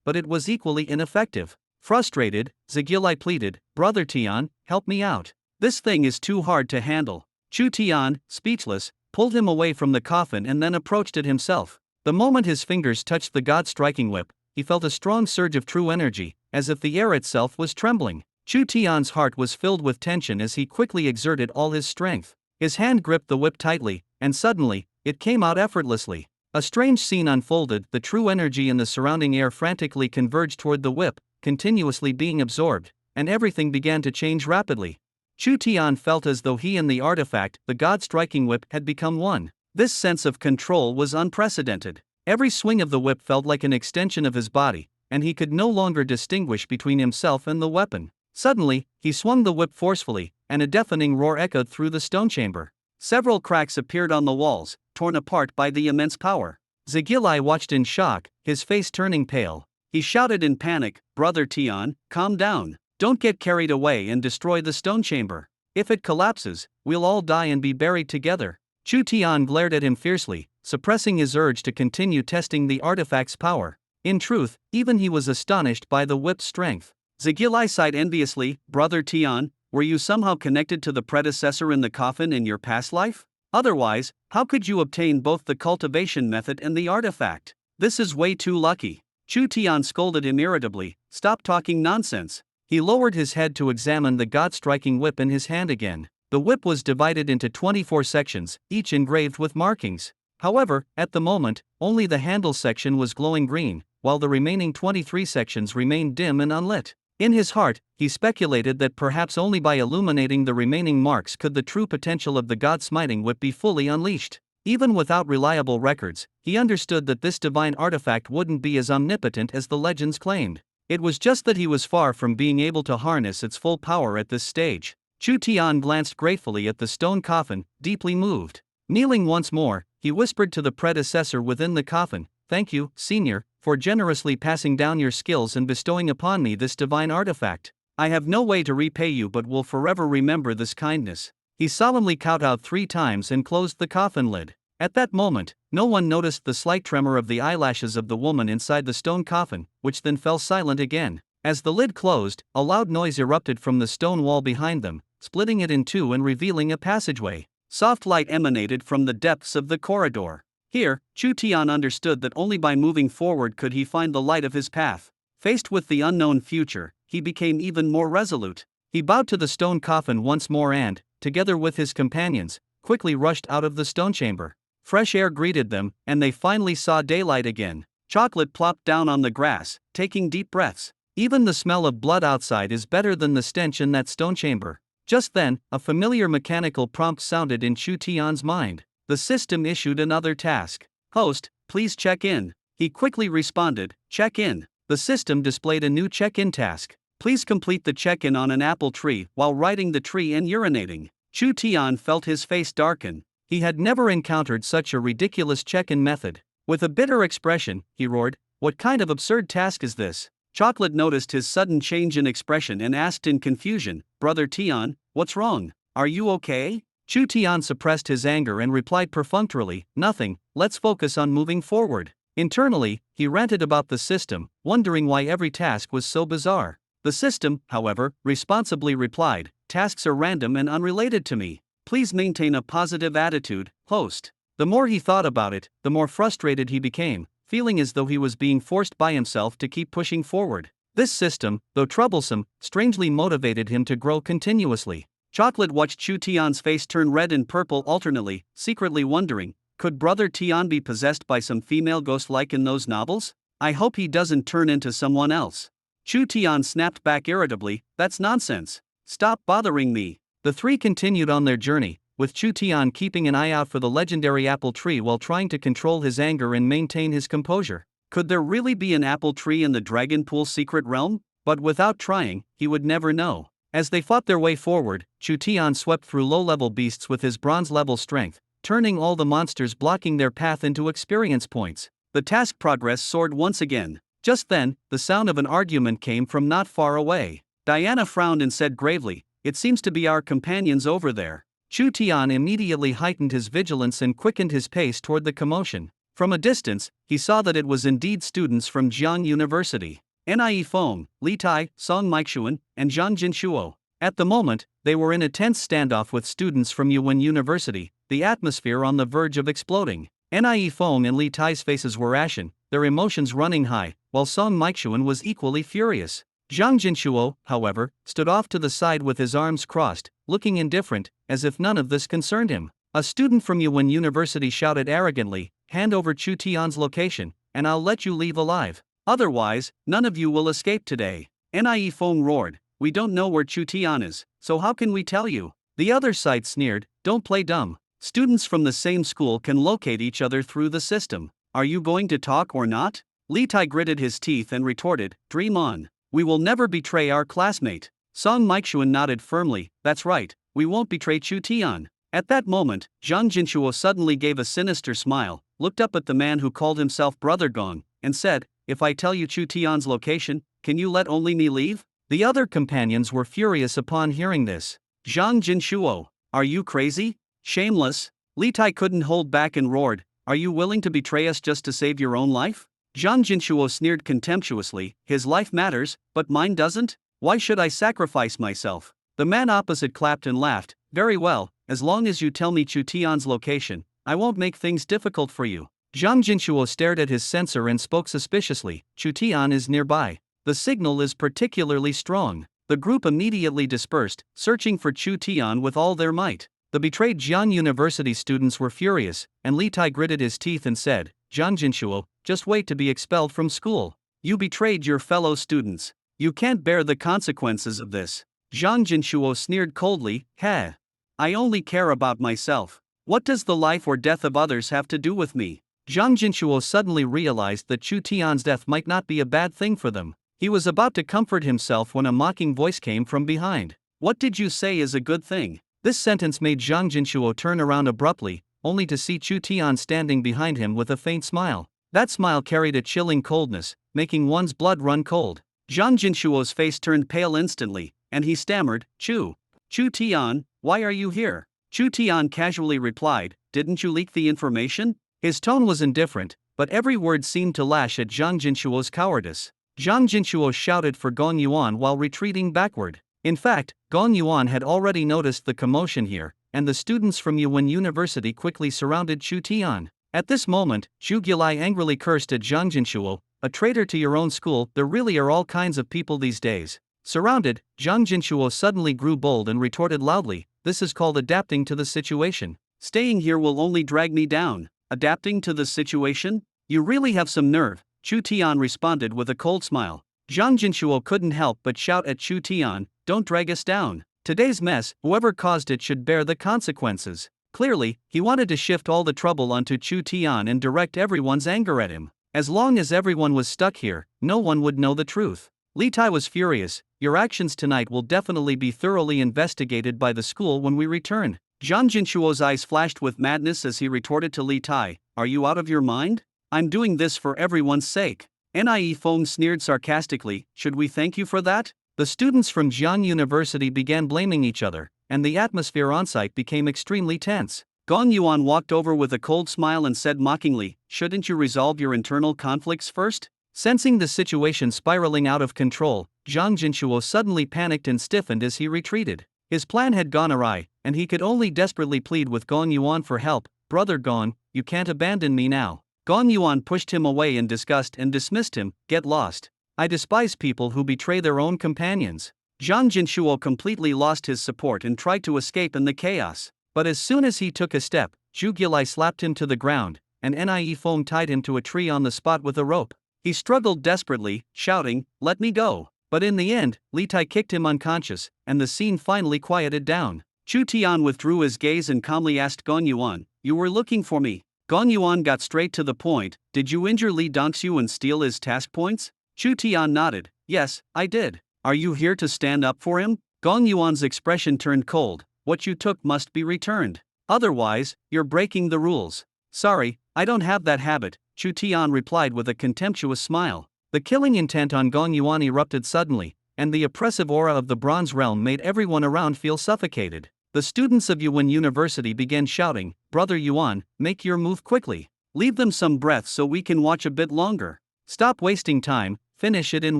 but it was equally ineffective. Frustrated, Zigulai pleaded, "Brother Tian, help me out. This thing is too hard to handle." Chu Tian, speechless, pulled him away from the coffin and then approached it himself. The moment his fingers touched the god-striking whip, he felt a strong surge of true energy, as if the air itself was trembling. Chu Tian's heart was filled with tension as he quickly exerted all his strength. His hand gripped the whip tightly, and suddenly, it came out effortlessly. A strange scene unfolded, the true energy in the surrounding air frantically converged toward the whip, continuously being absorbed, and everything began to change rapidly. Chu Tian felt as though he and the artifact, the god-striking whip, had become one. This sense of control was unprecedented. Every swing of the whip felt like an extension of his body, and he could no longer distinguish between himself and the weapon. Suddenly, he swung the whip forcefully, and a deafening roar echoed through the stone chamber. Several cracks appeared on the walls, torn apart by the immense power. Zigulai watched in shock, his face turning pale. He shouted in panic, "Brother Tian, calm down. Don't get carried away and destroy the stone chamber. If it collapses, we'll all die and be buried together." Chu Tian glared at him fiercely, suppressing his urge to continue testing the artifact's power. In truth, even he was astonished by the whip's strength. Zigulai sighed enviously, "Brother Tian, were you somehow connected to the predecessor in the coffin in your past life? Otherwise, how could you obtain both the cultivation method and the artifact? This is way too lucky. Chu Tian scolded him irritably. Stop talking nonsense. He lowered his head to examine the god-striking whip in his hand again. The whip was divided into 24 sections, each engraved with markings. However, at the moment, only the handle section was glowing green, while the remaining 23 sections remained dim and unlit. In his heart, he speculated that perhaps only by illuminating the remaining marks could the true potential of the god-smiting whip be fully unleashed. Even without reliable records, he understood that this divine artifact wouldn't be as omnipotent as the legends claimed. It was just that he was far from being able to harness its full power at this stage. Chu Tian glanced gratefully at the stone coffin, deeply moved. Kneeling once more, he whispered to the predecessor within the coffin, "Thank you, Senior, for generously passing down your skills and bestowing upon me this divine artifact. I have no way to repay you but will forever remember this kindness." He solemnly kowtowed 3 times and closed the coffin lid. At that moment, no one noticed the slight tremor of the eyelashes of the woman inside the stone coffin, which then fell silent again. As the lid closed, a loud noise erupted from the stone wall behind them, splitting it in two and revealing a passageway. Soft light emanated from the depths of the corridor. Here, Chu Tian understood that only by moving forward could he find the light of his path. Faced with the unknown future, he became even more resolute. He bowed to the stone coffin once more and, together with his companions, quickly rushed out of the stone chamber. Fresh air greeted them, and they finally saw daylight again. Chocolate plopped down on the grass, taking deep breaths. Even the smell of blood outside is better than the stench in that stone chamber. Just then, a familiar mechanical prompt sounded in Chu Tian's mind. The system issued another task. "Host, please check in." He quickly responded, "Check in." The system displayed a new check-in task. "Please complete the check-in on an apple tree while riding the tree and urinating." Chu Tian felt his face darken. He had never encountered such a ridiculous check-in method. With a bitter expression, he roared, "What kind of absurd task is this?" Chocolate noticed his sudden change in expression and asked in confusion, "Brother Tian, what's wrong? Are you okay?" Chu Tian suppressed his anger and replied perfunctorily, "Nothing, let's focus on moving forward." Internally, he ranted about the system, wondering why every task was so bizarre. The system, however, responsibly replied, "Tasks are random and unrelated to me. Please maintain a positive attitude, host." The more he thought about it, the more frustrated he became, feeling as though he was being forced by himself to keep pushing forward. This system, though troublesome, strangely motivated him to grow continuously. Chocolate watched Chu Tian's face turn red and purple alternately, secretly wondering, could Brother Tian be possessed by some female ghost like in those novels? I hope he doesn't turn into someone else. Chu Tian snapped back irritably, "That's nonsense. Stop bothering me." The three continued on their journey, with Chu Tian keeping an eye out for the legendary apple tree while trying to control his anger and maintain his composure. Could there really be an apple tree in the Dragon Pool secret realm? But without trying, he would never know. As they fought their way forward, Chu Tian swept through low-level beasts with his bronze-level strength, turning all the monsters blocking their path into experience points. The task progress soared once again. Just then, the sound of an argument came from not far away. Diana frowned and said gravely, "It seems to be our companions over there." Chu Tian immediately heightened his vigilance and quickened his pace toward the commotion. From a distance, he saw that it was indeed students from Jiang University. Nie Feng, Li Tai, Song Meixuan, and Zhang Jinshuo. At the moment, they were in a tense standoff with students from Yuan University, the atmosphere on the verge of exploding. Nie Feng and Li Tai's faces were ashen, their emotions running high, while Song Meixuan was equally furious. Zhang Jinshuo, however, stood off to the side with his arms crossed, looking indifferent, as if none of this concerned him. A student from Yuan University shouted arrogantly, "Hand over Chu Tian's location, and I'll let you leave alive. Otherwise, none of you will escape today." Nie Feng roared, "We don't know where Chu Tian is, so how can we tell you?" The other side sneered, "Don't play dumb. Students from the same school can locate each other through the system. Are you going to talk or not?" Li Tai gritted his teeth and retorted, "Dream on. We will never betray our classmate." Song Meixuan nodded firmly, "That's right, we won't betray Chu Tian." At that moment, Zhang Jinshuo suddenly gave a sinister smile, looked up at the man who called himself Brother Gong, and said, "If I tell you Chu Tian's location, can you let only me leave?" The other companions were furious upon hearing this. "Zhang Jinshuo, are you crazy? Shameless." Li Tai couldn't hold back and roared, "Are you willing to betray us just to save your own life?" Zhang Jinshuo sneered contemptuously, "His life matters, but mine doesn't? Why should I sacrifice myself?" The man opposite clapped and laughed, "Very well, as long as you tell me Chu Tian's location, I won't make things difficult for you. Zhang Jinshuo stared at his sensor and spoke suspiciously. Chu Tian is nearby. The signal is particularly strong. The group immediately dispersed, searching for Chu Tian with all their might. The betrayed Jian University students were furious, and Li Tai gritted his teeth and said, Zhang Jinshuo, just wait to be expelled from school. You betrayed your fellow students. You can't bear the consequences of this. Zhang Jinshuo sneered coldly, Heh. I only care about myself. What does the life or death of others have to do with me? Zhang Jinshuo suddenly realized that Chu Tian's death might not be a bad thing for them. He was about to comfort himself when a mocking voice came from behind. What did you say is a good thing? This sentence made Zhang Jinshuo turn around abruptly, only to see Chu Tian standing behind him with a faint smile. That smile carried a chilling coldness, making one's blood run cold. Zhang Jinshuo's face turned pale instantly, and he stammered, Chu Tian, why are you here? Chu Tian casually replied, didn't you leak the information? His tone was indifferent, but every word seemed to lash at Zhang Jinshuo's cowardice. Zhang Jinshuo shouted for Gong Yuan while retreating backward. In fact, Gong Yuan had already noticed the commotion here, and the students from Yuan University quickly surrounded Chu Tian. At this moment, Zhu Gilai angrily cursed at Zhang Jinshuo, a traitor to your own school. There really are all kinds of people these days. Surrounded, Zhang Jinshuo suddenly grew bold and retorted loudly, this is called adapting to the situation. Staying here will only drag me down. Adapting to the situation? You really have some nerve, Chu Tian responded with a cold smile. Zhang Jinshuo couldn't help but shout at Chu Tian, don't drag us down. Today's mess, whoever caused it should bear the consequences. Clearly, he wanted to shift all the trouble onto Chu Tian and direct everyone's anger at him. As long as everyone was stuck here, no one would know the truth. Li Tai was furious, your actions tonight will definitely be thoroughly investigated by the school when we return. Zhang Jinshuo's eyes flashed with madness as he retorted to Li Tai, are you out of your mind? I'm doing this for everyone's sake. Nie Feng sneered sarcastically, should we thank you for that? The students from Jian University began blaming each other, and the atmosphere on-site became extremely tense. Gong Yuan walked over with a cold smile and said mockingly, shouldn't you resolve your internal conflicts first? Sensing the situation spiraling out of control, Zhang Jinshuo suddenly panicked and stiffened as he retreated. His plan had gone awry, and he could only desperately plead with Gong Yuan for help. Brother Gong, you can't abandon me now. Gong Yuan pushed him away in disgust and dismissed him, get lost. I despise people who betray their own companions. Zhang Jinshuo completely lost his support and tried to escape in the chaos. But as soon as he took a step, Zhu Gilai slapped him to the ground, and Nie Feng tied him to a tree on the spot with a rope. He struggled desperately, shouting, let me go. But in the end, Li Tai kicked him unconscious, and the scene finally quieted down. Chu Tian withdrew his gaze and calmly asked Gong Yuan, you were looking for me. Gong Yuan got straight to the point, did you injure Li Dongxiu and steal his task points? Chu Tian nodded, yes, I did. Are you here to stand up for him? Gong Yuan's expression turned cold, what you took must be returned. Otherwise, you're breaking the rules. Sorry, I don't have that habit, Chu Tian replied with a contemptuous smile. The killing intent on Gong Yuan erupted suddenly, and the oppressive aura of the Bronze Realm made everyone around feel suffocated. The students of Yuan University began shouting, Brother Yuan, make your move quickly. Leave them some breath so we can watch a bit longer. Stop wasting time, finish it in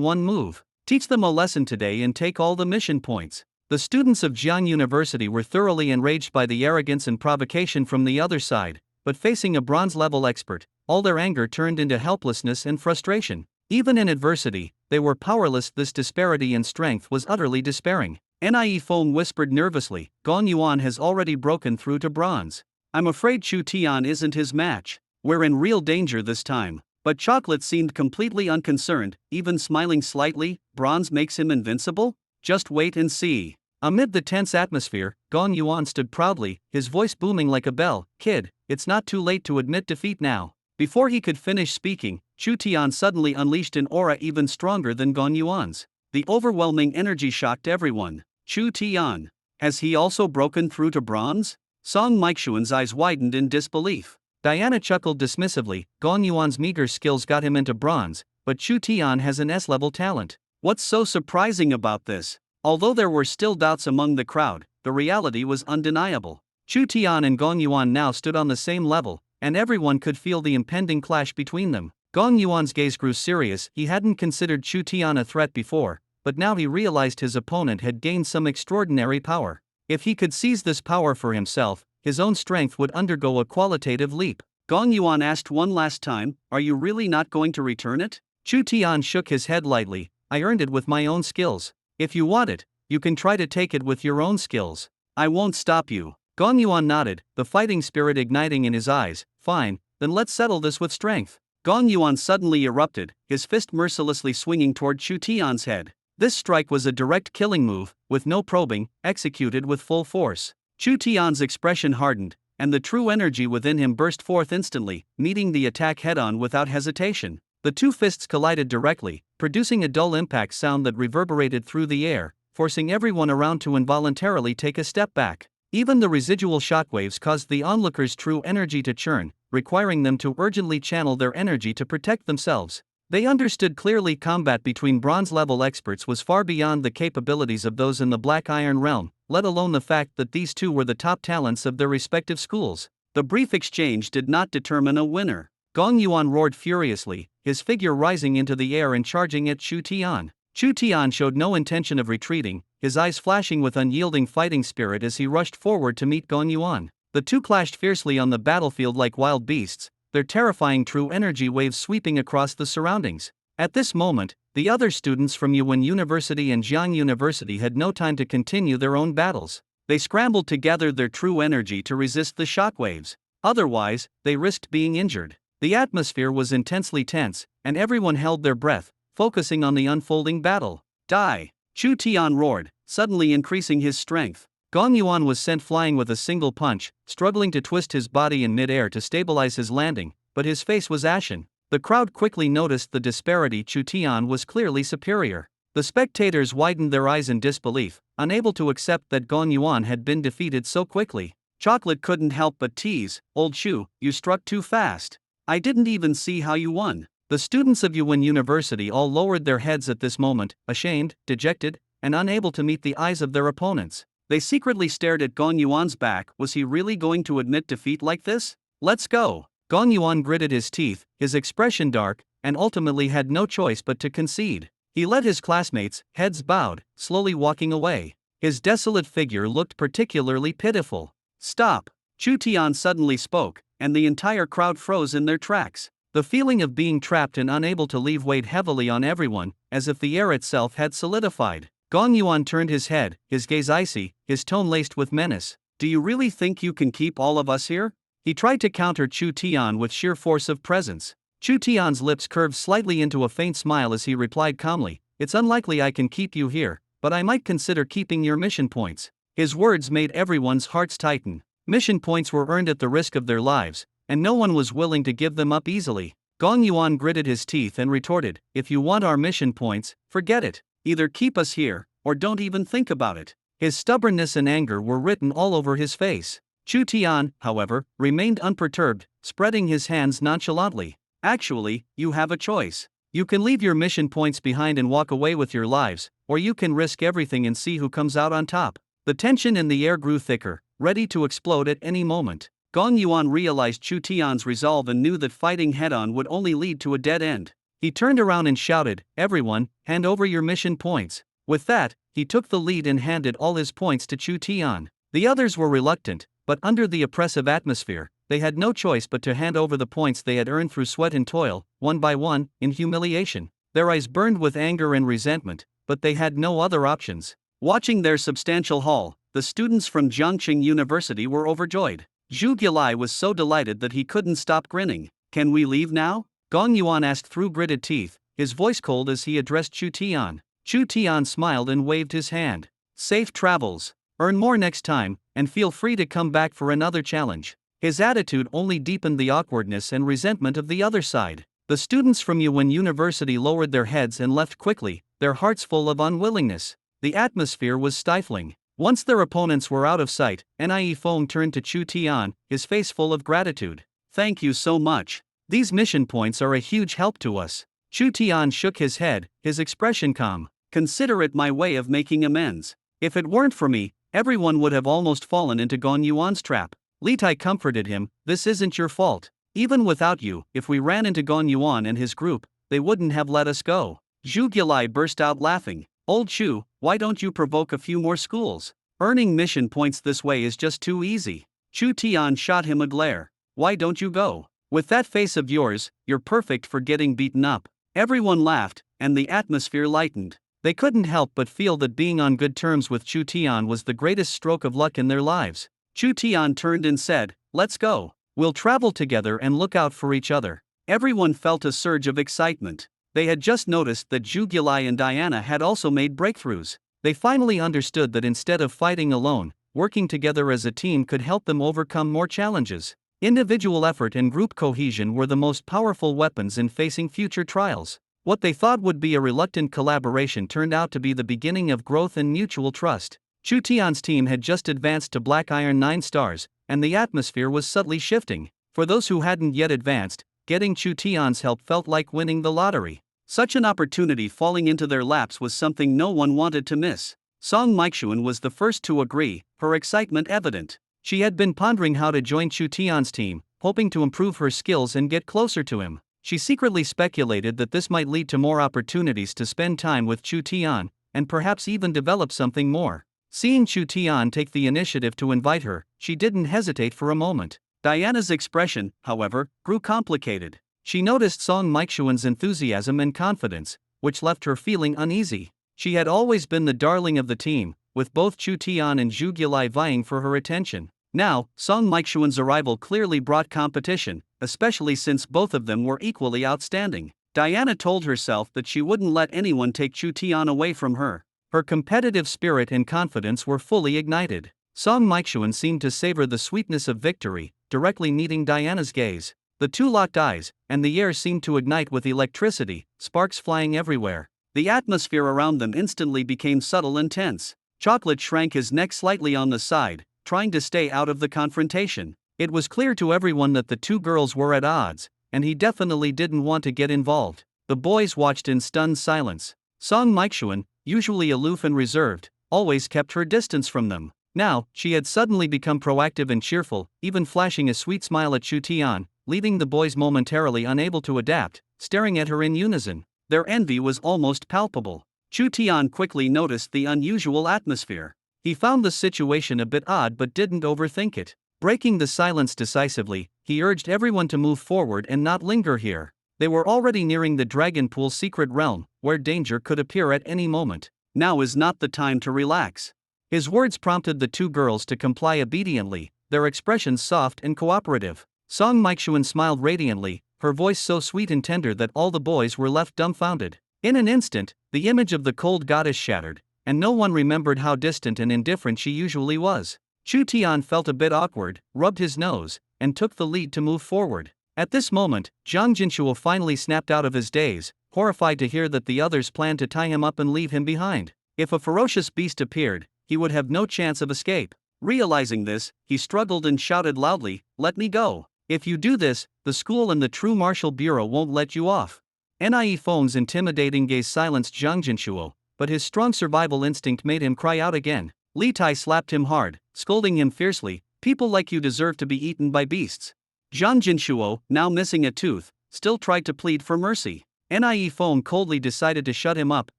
one move. Teach them a lesson today and take all the mission points. The students of Jian University were thoroughly enraged by the arrogance and provocation from the other side, but facing a bronze-level expert, all their anger turned into helplessness and frustration. Even in adversity, they were powerless. This disparity in strength was utterly despairing. Nie Feng whispered nervously, Gong Yuan has already broken through to bronze. I'm afraid Chu Tian isn't his match. We're in real danger this time. But Chocolate seemed completely unconcerned, even smiling slightly. Bronze makes him invincible? Just wait and see. Amid the tense atmosphere, Gong Yuan stood proudly, his voice booming like a bell, kid, it's not too late to admit defeat now. Before he could finish speaking, Chu Tian suddenly unleashed an aura even stronger than Gong Yuan's. The overwhelming energy shocked everyone. Chu Tian. Has he also broken through to bronze? Song Meixuan's eyes widened in disbelief. Diana chuckled dismissively, Gong Yuan's meager skills got him into bronze, but Chu Tian has an S-level talent. What's so surprising about this? Although there were still doubts among the crowd, the reality was undeniable. Chu Tian and Gong Yuan now stood on the same level, and everyone could feel the impending clash between them. Gong Yuan's gaze grew serious. He hadn't considered Chu Tian a threat before, but now he realized his opponent had gained some extraordinary power. If he could seize this power for himself, his own strength would undergo a qualitative leap. Gong Yuan asked one last time, "Are you really not going to return it?" Chu Tian shook his head lightly. "I earned it with my own skills. If you want it, you can try to take it with your own skills. I won't stop you." Gong Yuan nodded, the fighting spirit igniting in his eyes. "Fine, then let's settle this with strength." Gong Yuan suddenly erupted, his fist mercilessly swinging toward Chu Tian's head. This strike was a direct killing move, with no probing, executed with full force. Chu Tian's expression hardened, and the true energy within him burst forth instantly, meeting the attack head-on without hesitation. The two fists collided directly, producing a dull impact sound that reverberated through the air, forcing everyone around to involuntarily take a step back. Even the residual shockwaves caused the onlookers' true energy to churn, requiring them to urgently channel their energy to protect themselves. They understood clearly combat between bronze-level experts was far beyond the capabilities of those in the Black Iron realm, let alone the fact that these two were the top talents of their respective schools. The brief exchange did not determine a winner. Gong Yuan roared furiously, his figure rising into the air and charging at Chu Tian. Chu Tian showed no intention of retreating, his eyes flashing with unyielding fighting spirit as he rushed forward to meet Gong Yuan. The two clashed fiercely on the battlefield like wild beasts, their terrifying true energy waves sweeping across the surroundings. At this moment, the other students from Yuan University and Jiang University had no time to continue their own battles. They scrambled to gather their true energy to resist the shockwaves. Otherwise, they risked being injured. The atmosphere was intensely tense, and everyone held their breath, focusing on the unfolding battle. "Die!" Chu Tian roared, suddenly increasing his strength. Gong Yuan was sent flying with a single punch, struggling to twist his body in mid-air to stabilize his landing, but his face was ashen. The crowd quickly noticed the disparity. Chu Tian was clearly superior. The spectators widened their eyes in disbelief, unable to accept that Gong Yuan had been defeated so quickly. Chocolate couldn't help but tease, "Old Chu, you struck too fast. I didn't even see how you won." The students of Yuan University all lowered their heads at this moment, ashamed, dejected, and unable to meet the eyes of their opponents. They secretly stared at Gong Yuan's back. Was he really going to admit defeat like this? "Let's go." Gong Yuan gritted his teeth, his expression dark, and ultimately had no choice but to concede. He led his classmates, heads bowed, slowly walking away. His desolate figure looked particularly pitiful. "Stop!" Chu Tian suddenly spoke, and the entire crowd froze in their tracks. The feeling of being trapped and unable to leave weighed heavily on everyone, as if the air itself had solidified. Gong Yuan turned his head, his gaze icy, his tone laced with menace. "Do you really think you can keep all of us here?" He tried to counter Chu Tian with sheer force of presence. Chu Tian's lips curved slightly into a faint smile as he replied calmly, "It's unlikely I can keep you here, but I might consider keeping your mission points." His words made everyone's hearts tighten. Mission points were earned at the risk of their lives, and no one was willing to give them up easily. Gong Yuan gritted his teeth and retorted, "If you want our mission points, forget it. Either keep us here, or don't even think about it." His stubbornness and anger were written all over his face. Chu Tian, however, remained unperturbed, spreading his hands nonchalantly. "Actually, you have a choice. You can leave your mission points behind and walk away with your lives, or you can risk everything and see who comes out on top." The tension in the air grew thicker, ready to explode at any moment. Gong Yuan realized Chu Tian's resolve and knew that fighting head-on would only lead to a dead end. He turned around and shouted, "Everyone, hand over your mission points." With that, he took the lead and handed all his points to Chu Tian. The others were reluctant, but under the oppressive atmosphere, they had no choice but to hand over the points they had earned through sweat and toil, one by one, in humiliation. Their eyes burned with anger and resentment, but they had no other options. Watching their substantial haul, the students from Jiangqing University were overjoyed. Zhu Gilai was so delighted that he couldn't stop grinning. "Can we leave now?" Gong Yuan asked through gritted teeth, his voice cold as he addressed Chu Tian. Chu Tian smiled and waved his hand. "Safe travels. Earn more next time, and feel free to come back for another challenge." His attitude only deepened the awkwardness and resentment of the other side. The students from Yuan University lowered their heads and left quickly, their hearts full of unwillingness. The atmosphere was stifling. Once their opponents were out of sight, Nie Feng turned to Chu Tian, his face full of gratitude. "Thank you so much. These mission points are a huge help to us." Chu Tian shook his head, his expression calm. "Consider it my way of making amends. If it weren't for me, everyone would have almost fallen into Gong Yuan's trap." Li Tai comforted him, "This isn't your fault. Even without you, if we ran into Gong Yuan and his group, they wouldn't have let us go." Zhu Gilai burst out laughing. "Old Chu, why don't you provoke a few more schools? Earning mission points this way is just too easy. Chu Tian shot him a glare. Why don't you go? With that face of yours, you're perfect for getting beaten up. Everyone laughed, and the atmosphere lightened. They couldn't help but feel that being on good terms with Chu Tian was the greatest stroke of luck in their lives. Chu Tian turned and said, "Let's go. We'll travel together and look out for each other." Everyone felt a surge of excitement. They had just noticed that Zhu Gilai and Diana had also made breakthroughs. They finally understood that instead of fighting alone, working together as a team could help them overcome more challenges. Individual effort and group cohesion were the most powerful weapons in facing future trials. What they thought would be a reluctant collaboration turned out to be the beginning of growth and mutual trust. Chu Tian's team had just advanced to Black Iron 9 stars, and the atmosphere was subtly shifting. For those who hadn't yet advanced, getting Chu Tian's help felt like winning the lottery. Such an opportunity falling into their laps was something no one wanted to miss. Song Meixuan was the first to agree, her excitement evident. She had been pondering how to join Chu Tian's team, hoping to improve her skills and get closer to him. She secretly speculated that this might lead to more opportunities to spend time with Chu Tian, and perhaps even develop something more. Seeing Chu Tian take the initiative to invite her, she didn't hesitate for a moment. Diana's expression, however, grew complicated. She noticed Song Meixuan's enthusiasm and confidence, which left her feeling uneasy. She had always been the darling of the team, with both Chu Tian and Zhu Gilai vying for her attention. Now, Song Meixuan's arrival clearly brought competition, especially since both of them were equally outstanding. Diana told herself that she wouldn't let anyone take Chu Tian away from her. Her competitive spirit and confidence were fully ignited. Song Meixuan seemed to savor the sweetness of victory, directly meeting Diana's gaze. The two locked eyes, and the air seemed to ignite with electricity, sparks flying everywhere. The atmosphere around them instantly became subtle and tense. Chocolate shrank his neck slightly on the side, trying to stay out of the confrontation. It was clear to everyone that the two girls were at odds, and he definitely didn't want to get involved. The boys watched in stunned silence. Song Meixuan, usually aloof and reserved, always kept her distance from them. Now, she had suddenly become proactive and cheerful, even flashing a sweet smile at Chu Tian, leaving the boys momentarily unable to adapt, staring at her in unison. Their envy was almost palpable. Chu Tian quickly noticed the unusual atmosphere. He found the situation a bit odd but didn't overthink it. Breaking the silence decisively, he urged everyone to move forward and not linger here. They were already nearing the Dragon Pool secret realm, where danger could appear at any moment. Now is not the time to relax. His words prompted the two girls to comply obediently, their expressions soft and cooperative. Song Meixuan smiled radiantly, her voice so sweet and tender that all the boys were left dumbfounded. In an instant, the image of the cold goddess shattered, and no one remembered how distant and indifferent she usually was. Chu Tian felt a bit awkward, rubbed his nose, and took the lead to move forward. At this moment, Zhang Jinshuo finally snapped out of his daze, horrified to hear that the others planned to tie him up and leave him behind. If a ferocious beast appeared, he would have no chance of escape. Realizing this, he struggled and shouted loudly, "Let me go. If you do this, the school and the True Martial Bureau won't let you off." Nie Feng's intimidating gaze silenced Zhang Jinshuo, but his strong survival instinct made him cry out again. Li Tai slapped him hard, scolding him fiercely, "People like you deserve to be eaten by beasts." Zhang Jinshuo, now missing a tooth, still tried to plead for mercy. Nie Feng coldly decided to shut him up,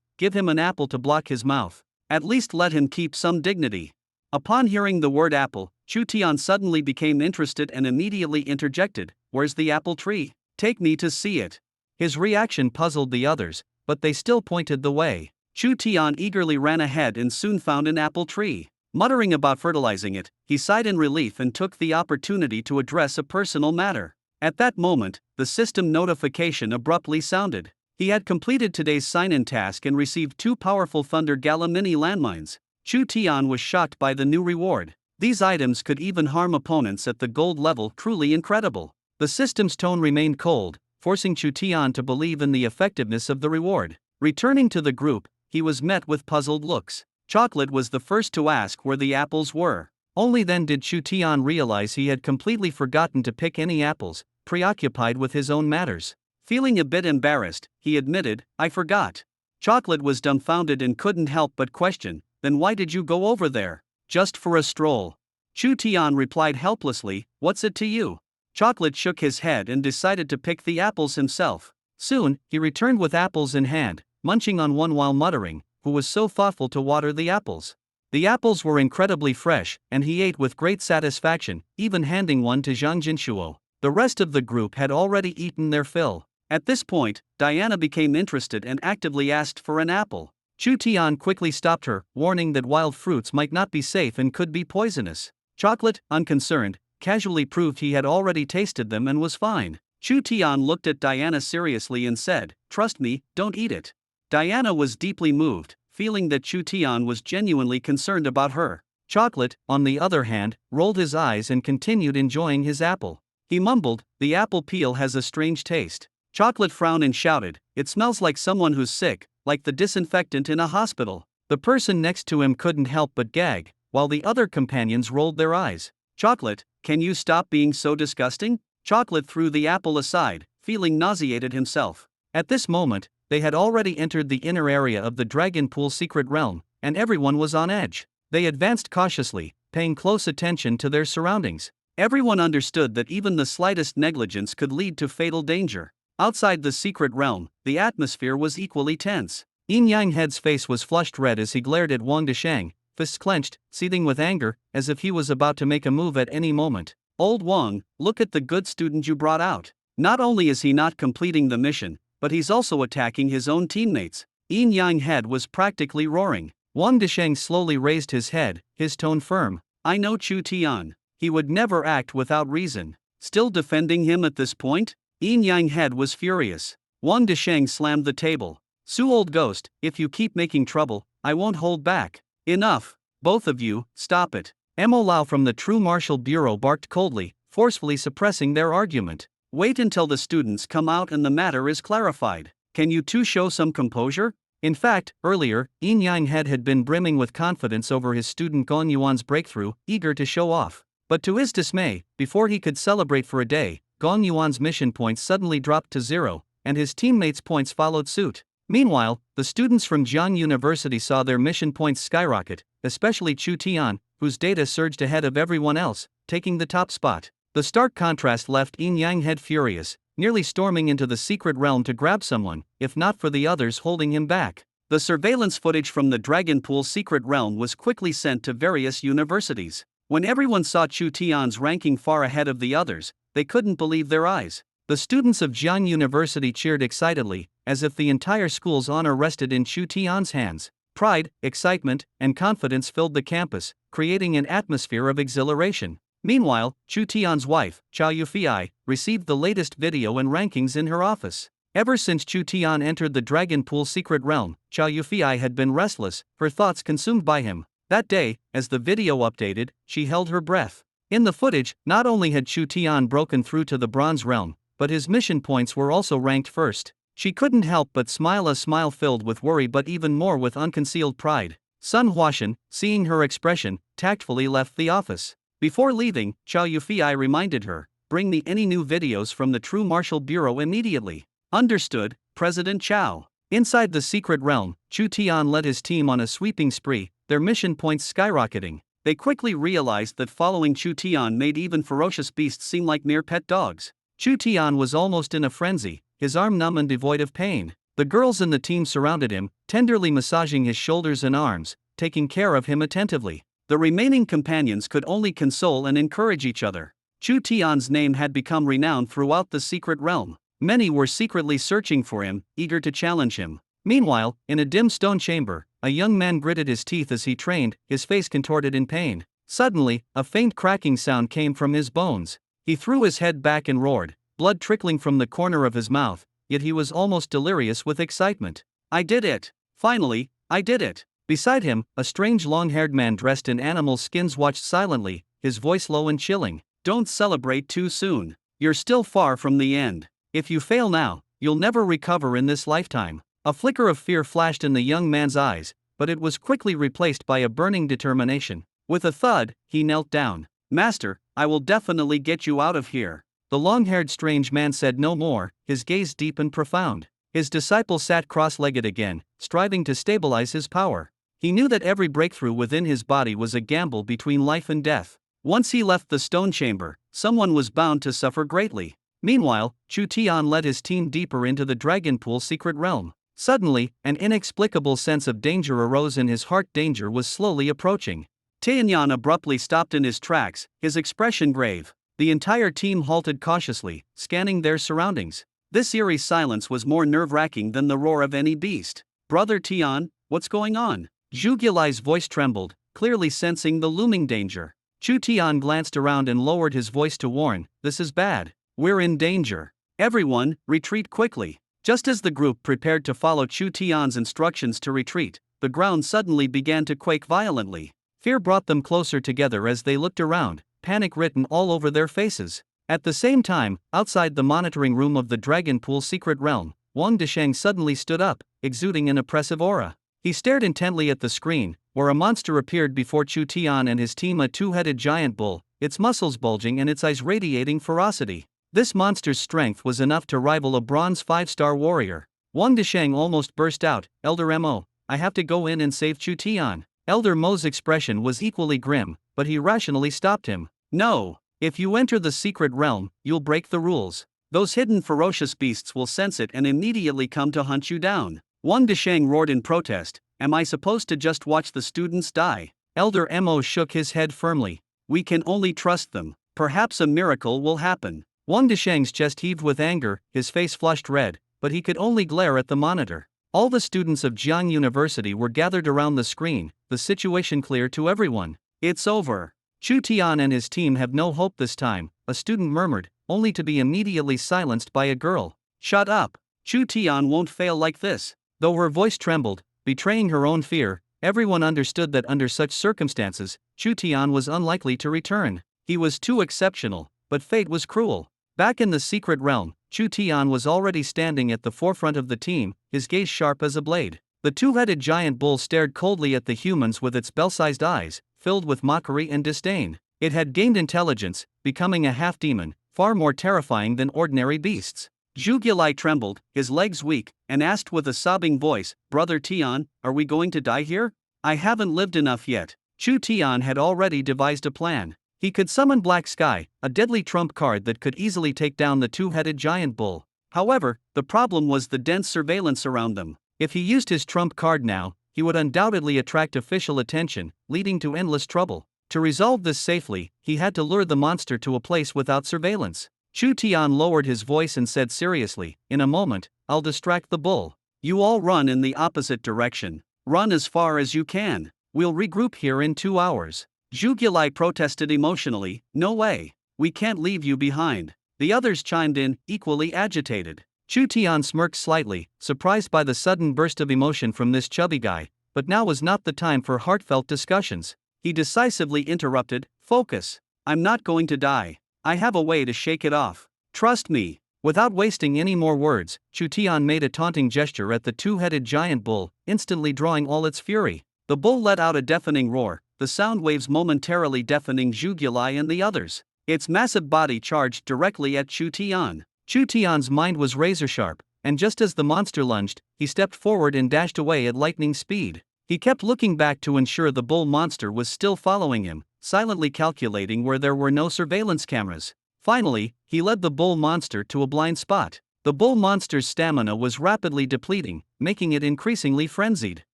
give him an apple to block his mouth. At least let him keep some dignity. Upon hearing the word apple, Chu Tian suddenly became interested and immediately interjected, "Where's the apple tree? Take me to see it." His reaction puzzled the others, but they still pointed the way. Chu Tian eagerly ran ahead and soon found an apple tree. Muttering about fertilizing it, he sighed in relief and took the opportunity to address a personal matter. At that moment, the system notification abruptly sounded. He had completed today's sign-in task and received 2 powerful Thunder Gala mini landmines. Chu Tian was shocked by the new reward. These items could even harm opponents at the gold level, truly incredible. The system's tone remained cold, forcing Chu Tian to believe in the effectiveness of the reward. Returning to the group, he was met with puzzled looks. Chocolate was the first to ask where the apples were. Only then did Chu Tian realize he had completely forgotten to pick any apples, preoccupied with his own matters. Feeling a bit embarrassed, he admitted, "I forgot." Chocolate was dumbfounded and couldn't help but question, "Then why did you go over there?" "Just for a stroll." Chu Tian replied helplessly, "What's it to you?" Chocolate shook his head and decided to pick the apples himself. Soon, he returned with apples in hand, munching on one while muttering, "Who was so thoughtful to water the apples?" The apples were incredibly fresh, and he ate with great satisfaction, even handing one to Zhang Jinshuo. The rest of the group had already eaten their fill. At this point, Diana became interested and actively asked for an apple. Chu Tian quickly stopped her, warning that wild fruits might not be safe and could be poisonous. Chocolate, unconcerned, casually proved he had already tasted them and was fine. Chu Tian looked at Diana seriously and said, "Trust me, don't eat it." Diana was deeply moved, feeling that Chu Tian was genuinely concerned about her. Chocolate, on the other hand, rolled his eyes and continued enjoying his apple. He mumbled, "The apple peel has a strange taste." Chocolate frowned and shouted, "It smells like someone who's sick, like the disinfectant in a hospital." The person next to him couldn't help but gag, while the other companions rolled their eyes. "Chocolate, can you stop being so disgusting?" Chocolate threw the apple aside, feeling nauseated himself. At this moment, they had already entered the inner area of the Dragon Pool secret realm, and everyone was on edge. They advanced cautiously, paying close attention to their surroundings. Everyone understood that even the slightest negligence could lead to fatal danger. Outside the secret realm, the atmosphere was equally tense. Yin Yang Head's face was flushed red as he glared at Wang Desheng, fists clenched, seething with anger, as if he was about to make a move at any moment. "Old Wang, look at the good student you brought out. Not only is he not completing the mission, but he's also attacking his own teammates." Yin Yang Head was practically roaring. Wang Desheng slowly raised his head, his tone firm. "I know Chu Tian. He would never act without reason." Still defending him at this point? Yin Yang Head was furious. Wang Desheng slammed the table. "Su old ghost, if you keep making trouble, I won't hold back." "Enough. Both of you, stop it." Mo Lao from the True Martial Bureau barked coldly, forcefully suppressing their argument. "Wait until the students come out and the matter is clarified. Can you two show some composure?" In fact, earlier, Yin Yang Head had been brimming with confidence over his student Gong Yuan's breakthrough, eager to show off. But to his dismay, before he could celebrate for a day, Gong Yuan's mission points suddenly dropped to 0, and his teammates' points followed suit. Meanwhile, the students from Jiang University saw their mission points skyrocket, especially Chu Tian, whose data surged ahead of everyone else, taking the top spot. The stark contrast left Yin Yang Head furious, nearly storming into the secret realm to grab someone, if not for the others holding him back. The surveillance footage from the Dragon Pool secret realm was quickly sent to various universities. When everyone saw Chu Tian's ranking far ahead of the others, they couldn't believe their eyes. The students of Jiang University cheered excitedly, as if the entire school's honor rested in Chu Tian's hands. Pride, excitement, and confidence filled the campus, creating an atmosphere of exhilaration. Meanwhile, Chu Tian's wife, Chao Yufei, received the latest video and rankings in her office. Ever since Chu Tian entered the Dragon Pool secret realm, Chao Yufei had been restless, her thoughts consumed by him. That day, as the video updated, she held her breath. In the footage, not only had Chu Tian broken through to the Bronze Realm, but his mission points were also ranked first. She couldn't help but smile, a smile filled with worry but even more with unconcealed pride. Sun Huashan, seeing her expression, tactfully left the office. Before leaving, Chao Yufei reminded her, "Bring me any new videos from the True Martial Bureau immediately." "Understood, President Chao." Inside the secret realm, Chu Tian led his team on a sweeping spree, their mission points skyrocketing. They quickly realized that following Chu Tian made even ferocious beasts seem like mere pet dogs. Chu Tian was almost in a frenzy, his arm numb and devoid of pain. The girls in the team surrounded him, tenderly massaging his shoulders and arms, taking care of him attentively. The remaining companions could only console and encourage each other. Chu Tian's name had become renowned throughout the secret realm. Many were secretly searching for him, eager to challenge him. Meanwhile, in a dim stone chamber, a young man gritted his teeth as he trained, his face contorted in pain. Suddenly, a faint cracking sound came from his bones. He threw his head back and roared, blood trickling from the corner of his mouth, yet he was almost delirious with excitement. "I did it! Finally, I did it!" Beside him, a strange long-haired man dressed in animal skins watched silently, his voice low and chilling. "Don't celebrate too soon. You're still far from the end. If you fail now, you'll never recover in this lifetime." A flicker of fear flashed in the young man's eyes, but it was quickly replaced by a burning determination. With a thud, he knelt down. "Master, I will definitely get you out of here." The long-haired strange man said no more, his gaze deep and profound. His disciple sat cross-legged again, striving to stabilize his power. He knew that every breakthrough within his body was a gamble between life and death. Once he left the stone chamber, someone was bound to suffer greatly. Meanwhile, Chu Tian led his team deeper into the Dragon Pool secret realm. Suddenly, an inexplicable sense of danger arose in his heart. Danger was slowly approaching. Taeyeon abruptly stopped in his tracks, his expression grave. The entire team halted cautiously, scanning their surroundings. This eerie silence was more nerve-wracking than the roar of any beast. "Brother Tian, what's going on?" Zhu Gilai's voice trembled, clearly sensing the looming danger. Chu Tian glanced around and lowered his voice to warn, "This is bad. We're in danger. Everyone, retreat quickly." Just as the group prepared to follow Chu Tian's instructions to retreat, the ground suddenly began to quake violently. Fear brought them closer together as they looked around, panic written all over their faces. At the same time, outside the monitoring room of the Dragon Pool secret realm, Wang Desheng suddenly stood up, exuding an oppressive aura. He stared intently at the screen, where a monster appeared before Chu Tian and his team, a two-headed giant bull, its muscles bulging and its eyes radiating ferocity. This monster's strength was enough to rival a bronze 5-star warrior. Wang Desheng almost burst out, "Elder Mo, I have to go in and save Chu Tian." Elder Mo's expression was equally grim, but he rationally stopped him. "No. If you enter the secret realm, you'll break the rules. Those hidden ferocious beasts will sense it and immediately come to hunt you down." Wang Desheng roared in protest, "Am I supposed to just watch the students die?" Elder Mo shook his head firmly. "We can only trust them. Perhaps a miracle will happen." Wang Desheng's chest heaved with anger, his face flushed red, but he could only glare at the monitor. All the students of Jiang University were gathered around the screen, the situation clear to everyone. "It's over. Chu Tian and his team have no hope this time," a student murmured, only to be immediately silenced by a girl. "Shut up. Chu Tian won't fail like this." Though her voice trembled, betraying her own fear, everyone understood that under such circumstances, Chu Tian was unlikely to return. He was too exceptional, but fate was cruel. Back in the secret realm, Chu Tian was already standing at the forefront of the team, his gaze sharp as a blade. The two-headed giant bull stared coldly at the humans with its bell-sized eyes, filled with mockery and disdain. It had gained intelligence, becoming a half-demon, far more terrifying than ordinary beasts. Zhu Gilai trembled, his legs weak, and asked with a sobbing voice, "Brother Tian, are we going to die here? I haven't lived enough yet." Chu Tian had already devised a plan. He could summon Black Sky, a deadly trump card that could easily take down the two-headed giant bull. However, the problem was the dense surveillance around them. If he used his trump card now, he would undoubtedly attract official attention, leading to endless trouble. To resolve this safely, he had to lure the monster to a place without surveillance. Chu Tian lowered his voice and said seriously, "In a moment, I'll distract the bull. You all run in the opposite direction. Run as far as you can. We'll regroup here in 2 hours." Zhu Gilai protested emotionally, "No way. We can't leave you behind." The others chimed in, equally agitated. Chu Tian smirked slightly, surprised by the sudden burst of emotion from this chubby guy, but now was not the time for heartfelt discussions. He decisively interrupted, "Focus. I'm not going to die. I have a way to shake it off. Trust me." Without wasting any more words, Chu Tian made a taunting gesture at the two-headed giant bull, instantly drawing all its fury. The bull let out a deafening roar, the sound waves momentarily deafening Zhu Gilai and the others. Its massive body charged directly at Chu Tian. Chu Tian's mind was razor-sharp, and just as the monster lunged, he stepped forward and dashed away at lightning speed. He kept looking back to ensure the bull monster was still following him, silently calculating where there were no surveillance cameras. Finally, he led the bull monster to a blind spot. The bull monster's stamina was rapidly depleting, making it increasingly frenzied.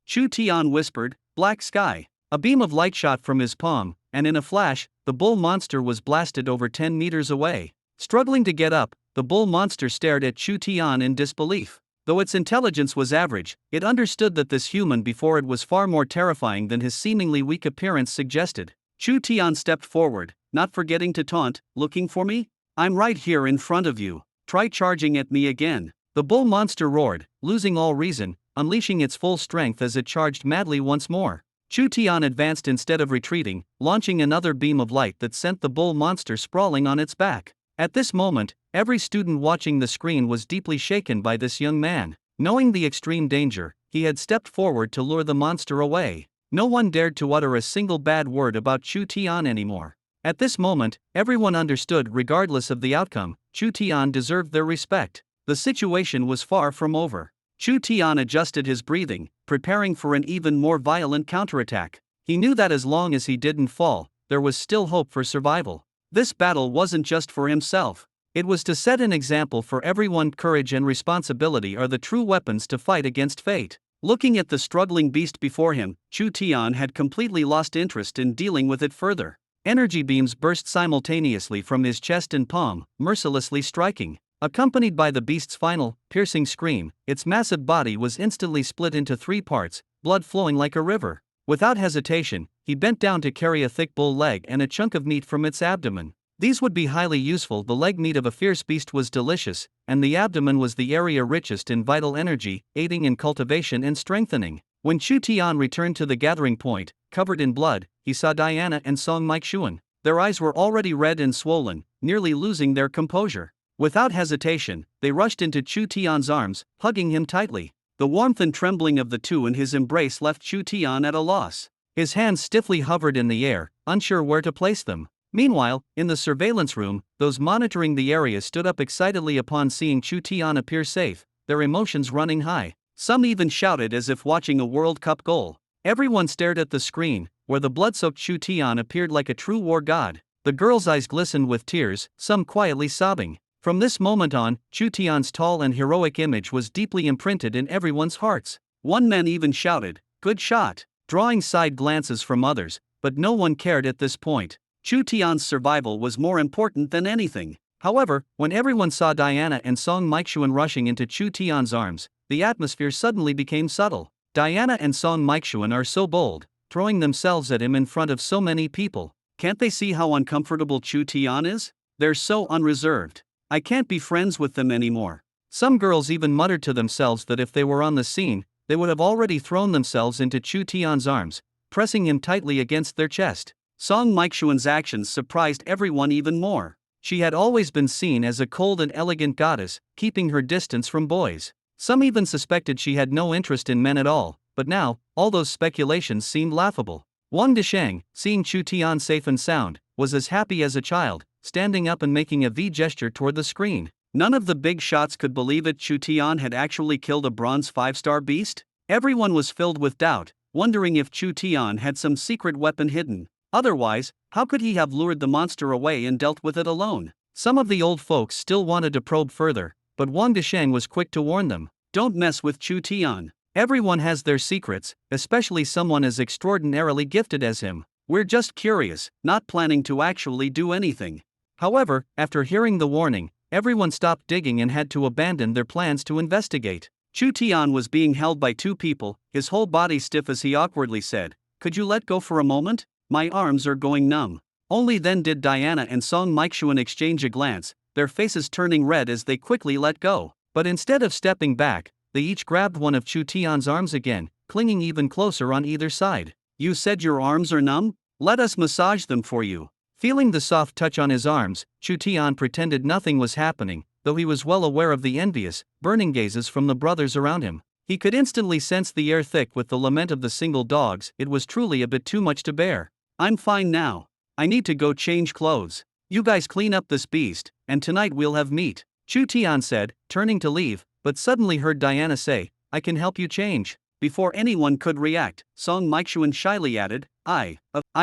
Chu Tian whispered, "Black Sky." A beam of light shot from his palm, and in a flash, the bull monster was blasted over 10 meters away. Struggling to get up, the bull monster stared at Chu Tian in disbelief. Though its intelligence was average, it understood that this human before it was far more terrifying than his seemingly weak appearance suggested. Chu Tian stepped forward, not forgetting to taunt, "Looking for me? I'm right here in front of you. Try charging at me again." The bull monster roared, losing all reason, unleashing its full strength as it charged madly once more. Chu Tian advanced instead of retreating, launching another beam of light that sent the bull monster sprawling on its back. At this moment, every student watching the screen was deeply shaken by this young man. Knowing the extreme danger, he had stepped forward to lure the monster away. No one dared to utter a single bad word about Chu Tian anymore. At this moment, everyone understood regardless of the outcome, Chu Tian deserved their respect. The situation was far from over. Chu Tian adjusted his breathing, preparing for an even more violent counterattack. He knew that as long as he didn't fall, there was still hope for survival. This battle wasn't just for himself. It was to set an example for everyone. Courage and responsibility are the true weapons to fight against fate. Looking at the struggling beast before him, Chu Tian had completely lost interest in dealing with it further. Energy beams burst simultaneously from his chest and palm, mercilessly striking. Accompanied by the beast's final, piercing scream, its massive body was instantly split into 3 parts, blood flowing like a river. Without hesitation, he bent down to carry a thick bull leg and a chunk of meat from its abdomen. These would be highly useful. The leg meat of a fierce beast was delicious, and the abdomen was the area richest in vital energy, aiding in cultivation and strengthening. When Chu Tian returned to the gathering point, covered in blood, he saw Diana and Song Mikechuan. Their eyes were already red and swollen, nearly losing their composure. Without hesitation, they rushed into Chu Tian's arms, hugging him tightly. The warmth and trembling of the two in his embrace left Chu Tian at a loss. His hands stiffly hovered in the air, unsure where to place them. Meanwhile, in the surveillance room, those monitoring the area stood up excitedly upon seeing Chu Tian appear safe, their emotions running high. Some even shouted as if watching a World Cup goal. Everyone stared at the screen, where the blood-soaked Chu Tian appeared like a true war god. The girls' eyes glistened with tears, some quietly sobbing. From this moment on, Chu Tian's tall and heroic image was deeply imprinted in everyone's hearts. One man even shouted, "Good shot," drawing side glances from others, but no one cared at this point. Chu Tian's survival was more important than anything. However, when everyone saw Diana and Song Mikechuan rushing into Chu Tian's arms, the atmosphere suddenly became subtle. Diana and Song Mikechuan are so bold, throwing themselves at him in front of so many people. Can't they see how uncomfortable Chu Tian is? They're so unreserved. I can't be friends with them anymore. Some girls even muttered to themselves that if they were on the scene, they would have already thrown themselves into Chu Tian's arms, pressing him tightly against their chest. Song Mikechuan's actions surprised everyone even more. She had always been seen as a cold and elegant goddess, keeping her distance from boys. Some even suspected she had no interest in men at all, but now, all those speculations seemed laughable. Wang Desheng, seeing Chu Tian safe and sound, was as happy as a child, standing up and making a V gesture toward the screen. None of the big shots could believe it. Chu Tian had actually killed a bronze 5-star beast? Everyone was filled with doubt, wondering if Chu Tian had some secret weapon hidden. Otherwise, how could he have lured the monster away and dealt with it alone? Some of the old folks still wanted to probe further, but Wang Desheng was quick to warn them. Don't mess with Chu Tian. Everyone has their secrets, especially someone as extraordinarily gifted as him. We're just curious, not planning to actually do anything. However, after hearing the warning, everyone stopped digging and had to abandon their plans to investigate. Chu Tian was being held by 2 people, his whole body stiff as he awkwardly said, "Could you let go for a moment? My arms are going numb." Only then did Diana and Song Mikechuan exchange a glance, their faces turning red as they quickly let go. But instead of stepping back, they each grabbed one of Chu Tian's arms again, clinging even closer on either side. "You said your arms are numb? Let us massage them for you." Feeling the soft touch on his arms, Chu Tian pretended nothing was happening, though he was well aware of the envious, burning gazes from the brothers around him. He could instantly sense the air thick with the lament of the single dogs. It was truly a bit too much to bear. "I'm fine now. I need to go change clothes. You guys clean up this beast, and tonight we'll have meat," Chu Tian said, turning to leave, but suddenly heard Diana say, "I can help you change." Before anyone could react, Song Mikechuan shyly added, I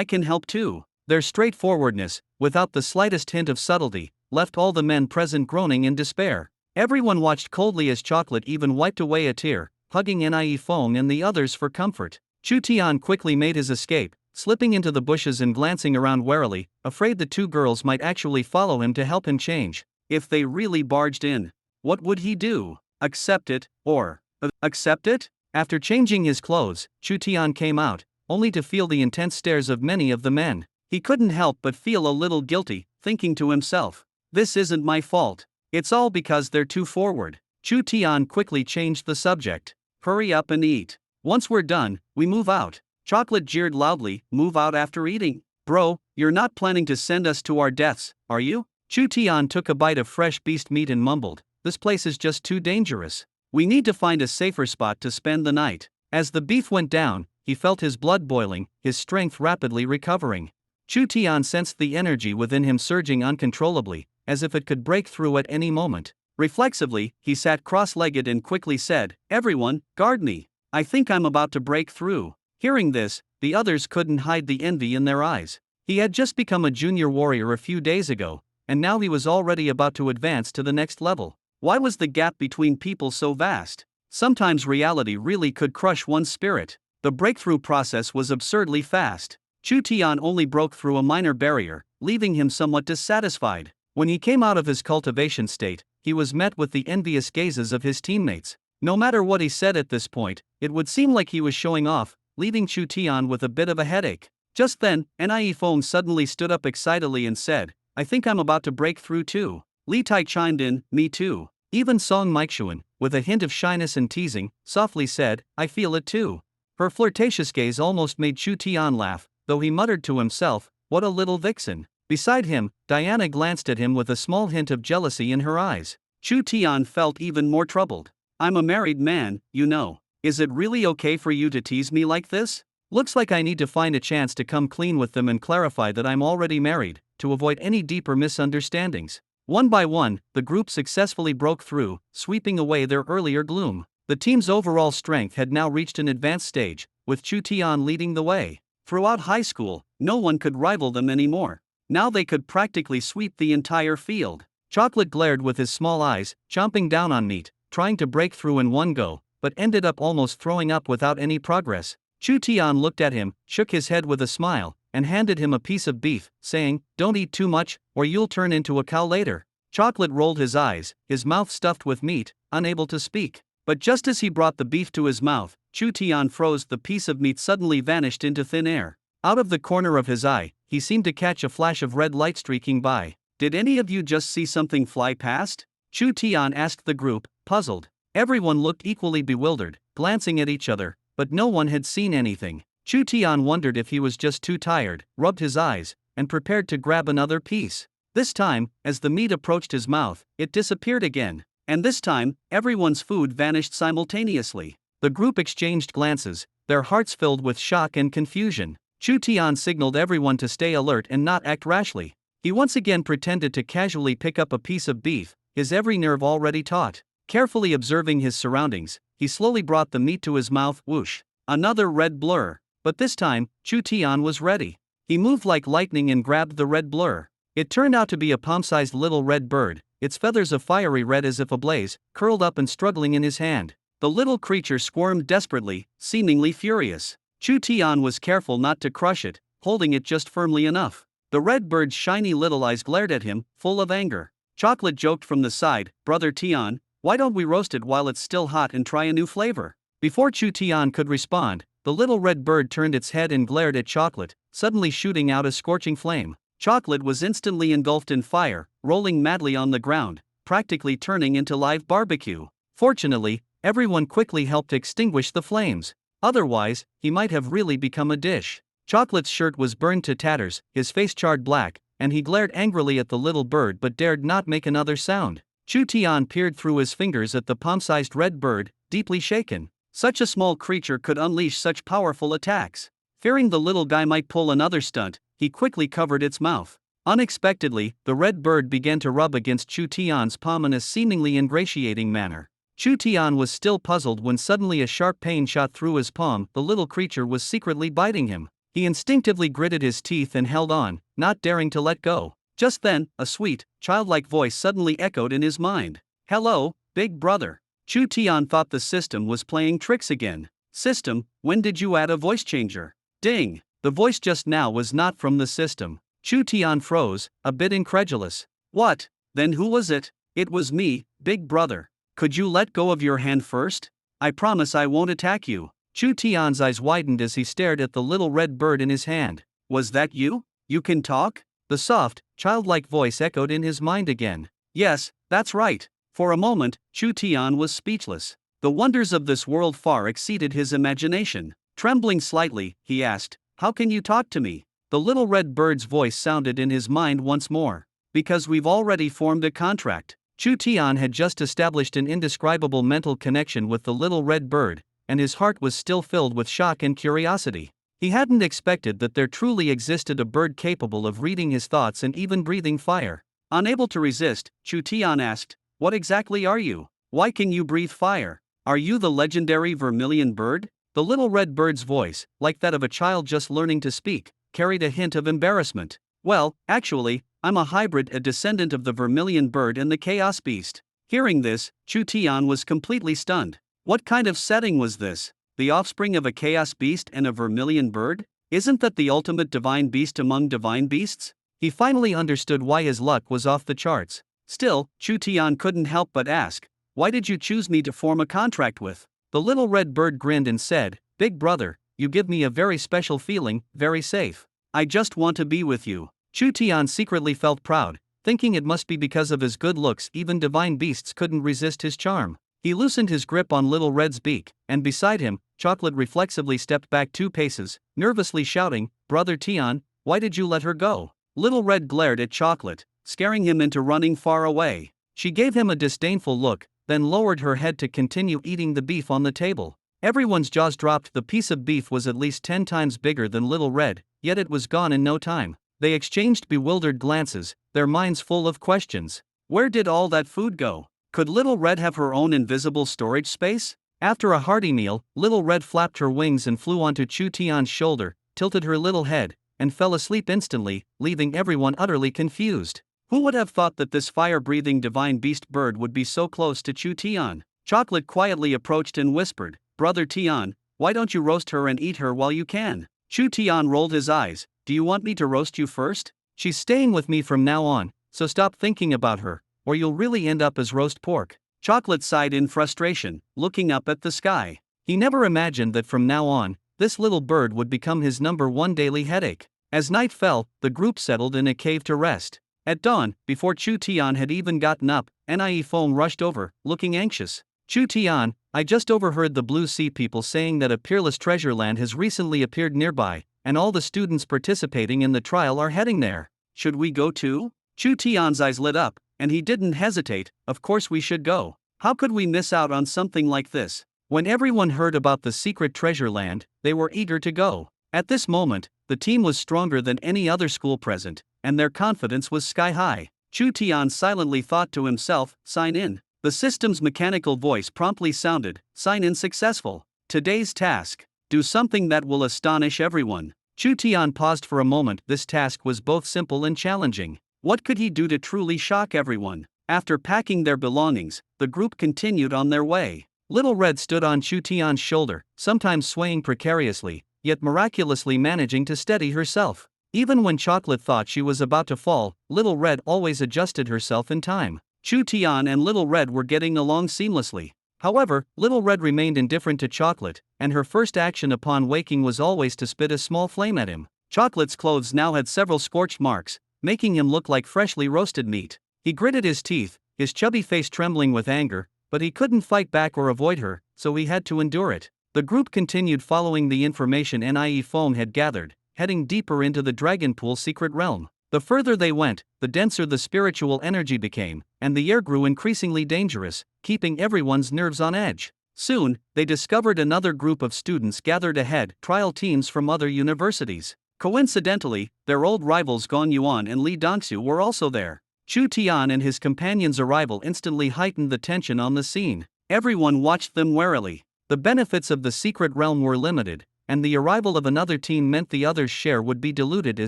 can help too." Their straightforwardness, without the slightest hint of subtlety, left all the men present groaning in despair. Everyone watched coldly as Chocolate even wiped away a tear, hugging Nie Fong and the others for comfort. Chu Tian quickly made his escape, slipping into the bushes and glancing around warily, afraid the 2 girls might actually follow him to help him change. If they really barged in, what would he do? Accept it, or accept it? After changing his clothes, Chu Tian came out, only to feel the intense stares of many of the men. He couldn't help but feel a little guilty, thinking to himself, "This isn't my fault. It's all because they're too forward." Chu Tian quickly changed the subject. "Hurry up and eat. Once we're done, we move out." Chocolate jeered loudly, "Move out after eating? Bro, you're not planning to send us to our deaths, are you?" Chu Tian took a bite of fresh beast meat and mumbled, "This place is just too dangerous. We need to find a safer spot to spend the night." As the beef went down, he felt his blood boiling, his strength rapidly recovering. Chu Tian sensed the energy within him surging uncontrollably, as if it could break through at any moment. Reflexively, he sat cross-legged and quickly said, "Everyone, guard me. I think I'm about to break through." Hearing this, the others couldn't hide the envy in their eyes. He had just become a junior warrior a few days ago, and now he was already about to advance to the next level. Why was the gap between people so vast? Sometimes reality really could crush one's spirit. The breakthrough process was absurdly fast. Chu Tian only broke through a minor barrier, leaving him somewhat dissatisfied. When he came out of his cultivation state, he was met with the envious gazes of his teammates. No matter what he said at this point, it would seem like he was showing off, leaving Chu Tian with a bit of a headache. Just then, Nie Feng suddenly stood up excitedly and said, "I think I'm about to break through too." Li Tai chimed in, "Me too." Even Song Meixuan, with a hint of shyness and teasing, softly said, "I feel it too." Her flirtatious gaze almost made Chu Tian laugh, though he muttered to himself, "What a little vixen." Beside him, Diana glanced at him with a small hint of jealousy in her eyes. Chu Tian felt even more troubled. "I'm a married man, you know. Is it really okay for you to tease me like this? Looks like I need to find a chance to come clean with them and clarify that I'm already married, to avoid any deeper misunderstandings." One by one, the group successfully broke through, sweeping away their earlier gloom. The team's overall strength had now reached an advanced stage, with Chu Tian leading the way. Throughout high school, no one could rival them anymore. Now they could practically sweep the entire field. Chocolate glared with his small eyes, chomping down on meat, trying to break through in one go, but ended up almost throwing up without any progress. Chu Tian looked at him, shook his head with a smile, and handed him a piece of beef, saying, "Don't eat too much, or you'll turn into a cow later." Chocolate rolled his eyes, his mouth stuffed with meat, unable to speak. But just as he brought the beef to his mouth, Chu Tian froze. The piece of meat suddenly vanished into thin air. Out of the corner of his eye, he seemed to catch a flash of red light streaking by. "Did any of you just see something fly past?" Chu Tian asked the group, puzzled. Everyone looked equally bewildered, glancing at each other, but no one had seen anything. Chu Tian wondered if he was just too tired, rubbed his eyes, and prepared to grab another piece. This time, as the meat approached his mouth, it disappeared again. And this time, everyone's food vanished simultaneously. The group exchanged glances, their hearts filled with shock and confusion. Chu Tian signaled everyone to stay alert and not act rashly. He once again pretended to casually pick up a piece of beef, his every nerve already taut. Carefully observing his surroundings, he slowly brought the meat to his mouth. Whoosh! Another red blur. But this time, Chu Tian was ready. He moved like lightning and grabbed the red blur. It turned out to be a palm-sized little red bird, its feathers a fiery red as if ablaze, curled up and struggling in his hand. The little creature squirmed desperately, seemingly furious. Chu Tian was careful not to crush it, holding it just firmly enough. The red bird's shiny little eyes glared at him, full of anger. Chocolate joked from the side, "Brother Tian, why don't we roast it while it's still hot and try a new flavor?" Before Chu Tian could respond, the little red bird turned its head and glared at Chocolate, suddenly shooting out a scorching flame. Chocolate was instantly engulfed in fire, rolling madly on the ground, practically turning into live barbecue. Fortunately, everyone quickly helped extinguish the flames. Otherwise, he might have really become a dish. Chocolate's shirt was burned to tatters, his face charred black, and he glared angrily at the little bird but dared not make another sound. Chu Tian peered through his fingers at the palm-sized red bird, deeply shaken. Such a small creature could unleash such powerful attacks. Fearing the little guy might pull another stunt, he quickly covered its mouth. Unexpectedly, the red bird began to rub against Chu Tian's palm in a seemingly ingratiating manner. Chu Tian was still puzzled when suddenly a sharp pain shot through his palm. The little creature was secretly biting him. He instinctively gritted his teeth and held on, not daring to let go. Just then, a sweet, childlike voice suddenly echoed in his mind. "Hello, big brother." Chu Tian thought the system was playing tricks again. "System, when did you add a voice changer?" Ding! The voice just now was not from the system. Chu Tian froze, a bit incredulous. "What? Then who was it?" "It was me, big brother. Could you let go of your hand first? I promise I won't attack you." Chu Tian's eyes widened as he stared at the little red bird in his hand. "Was that you? You can talk?" The soft, childlike voice echoed in his mind again. "Yes, that's right." For a moment, Chu Tian was speechless. The wonders of this world far exceeded his imagination. Trembling slightly, he asked, "How can you talk to me?" The little red bird's voice sounded in his mind once more. "Because we've already formed a contract." Chu Tian had just established an indescribable mental connection with the little red bird, and his heart was still filled with shock and curiosity. He hadn't expected that there truly existed a bird capable of reading his thoughts and even breathing fire. Unable to resist, Chu Tian asked, "What exactly are you? Why can you breathe fire? Are you the legendary vermilion bird?" The little red bird's voice, like that of a child just learning to speak, carried a hint of embarrassment. "Well, actually, I'm a hybrid, a descendant of the vermilion bird and the chaos beast. Hearing this, Chu Tian was completely stunned. What kind of setting was this? The offspring of a chaos beast and a vermilion bird? Isn't that the ultimate divine beast among divine beasts? He finally understood why his luck was off the charts. Still, Chu Tian couldn't help but ask, "Why did you choose me to form a contract with?" The little red bird grinned and said, "Big brother, you give me a very special feeling, very safe. I just want to be with you." Chu Tian secretly felt proud, thinking it must be because of his good looks even divine beasts couldn't resist his charm. He loosened his grip on Little Red's beak, and beside him, Chocolate reflexively stepped back 2 paces, nervously shouting, "Brother Tian, why did you let her go?" Little Red glared at Chocolate, scaring him into running far away. She gave him a disdainful look, then lowered her head to continue eating the beef on the table. Everyone's jaws dropped. The piece of beef was at least 10 times bigger than Little Red, yet it was gone in no time. They exchanged bewildered glances, their minds full of questions. Where did all that food go? Could Little Red have her own invisible storage space? After a hearty meal, Little Red flapped her wings and flew onto Chu Tian's shoulder, tilted her little head, and fell asleep instantly, leaving everyone utterly confused. Who would have thought that this fire-breathing divine beast bird would be so close to Chu Tian? Chocolate quietly approached and whispered, "Brother Tian, why don't you roast her and eat her while you can?" Chu Tian rolled his eyes. "Do you want me to roast you first? She's staying with me from now on, so stop thinking about her, or you'll really end up as roast pork." Chocolate sighed in frustration, looking up at the sky. He never imagined that from now on, this little bird would become his #1 daily headache. As night fell, the group settled in a cave to rest. At dawn, before Chu Tian had even gotten up, Nie Foam rushed over, looking anxious. "Chu Tian, I just overheard the Blue Sea people saying that a peerless treasure land has recently appeared nearby, and all the students participating in the trial are heading there. Should we go too?" Chu Tian's eyes lit up, and he didn't hesitate. "Of course we should go. How could we miss out on something like this?" When everyone heard about the secret treasure land, they were eager to go. At this moment, the team was stronger than any other school present, and their confidence was sky high. Chu Tian silently thought to himself, "Sign in." The system's mechanical voice promptly sounded, "Sign in successful. Today's task. Do something that will astonish everyone." Chu Tian paused for a moment. This task was both simple and challenging. What could he do to truly shock everyone? After packing their belongings, the group continued on their way. Little Red stood on Chu Tian's shoulder, sometimes swaying precariously, yet miraculously managing to steady herself. Even when Chocolate thought she was about to fall, Little Red always adjusted herself in time. Chu Tian and Little Red were getting along seamlessly. However, Little Red remained indifferent to Chocolate, and her first action upon waking was always to spit a small flame at him. Chocolate's clothes now had several scorched marks, making him look like freshly roasted meat. He gritted his teeth, his chubby face trembling with anger, but he couldn't fight back or avoid her, so he had to endure it. The group continued following the information Nie Foam had gathered, heading deeper into the Dragon Pool secret realm. The further they went, the denser the spiritual energy became, and the air grew increasingly dangerous, keeping everyone's nerves on edge. Soon, they discovered another group of students gathered ahead, trial teams from other universities. Coincidentally, their old rivals Gong Yuan and Li Dongxu were also there. Chu Tian and his companions' arrival instantly heightened the tension on the scene. Everyone watched them warily. The benefits of the secret realm were limited, and the arrival of another team meant the others' share would be diluted, a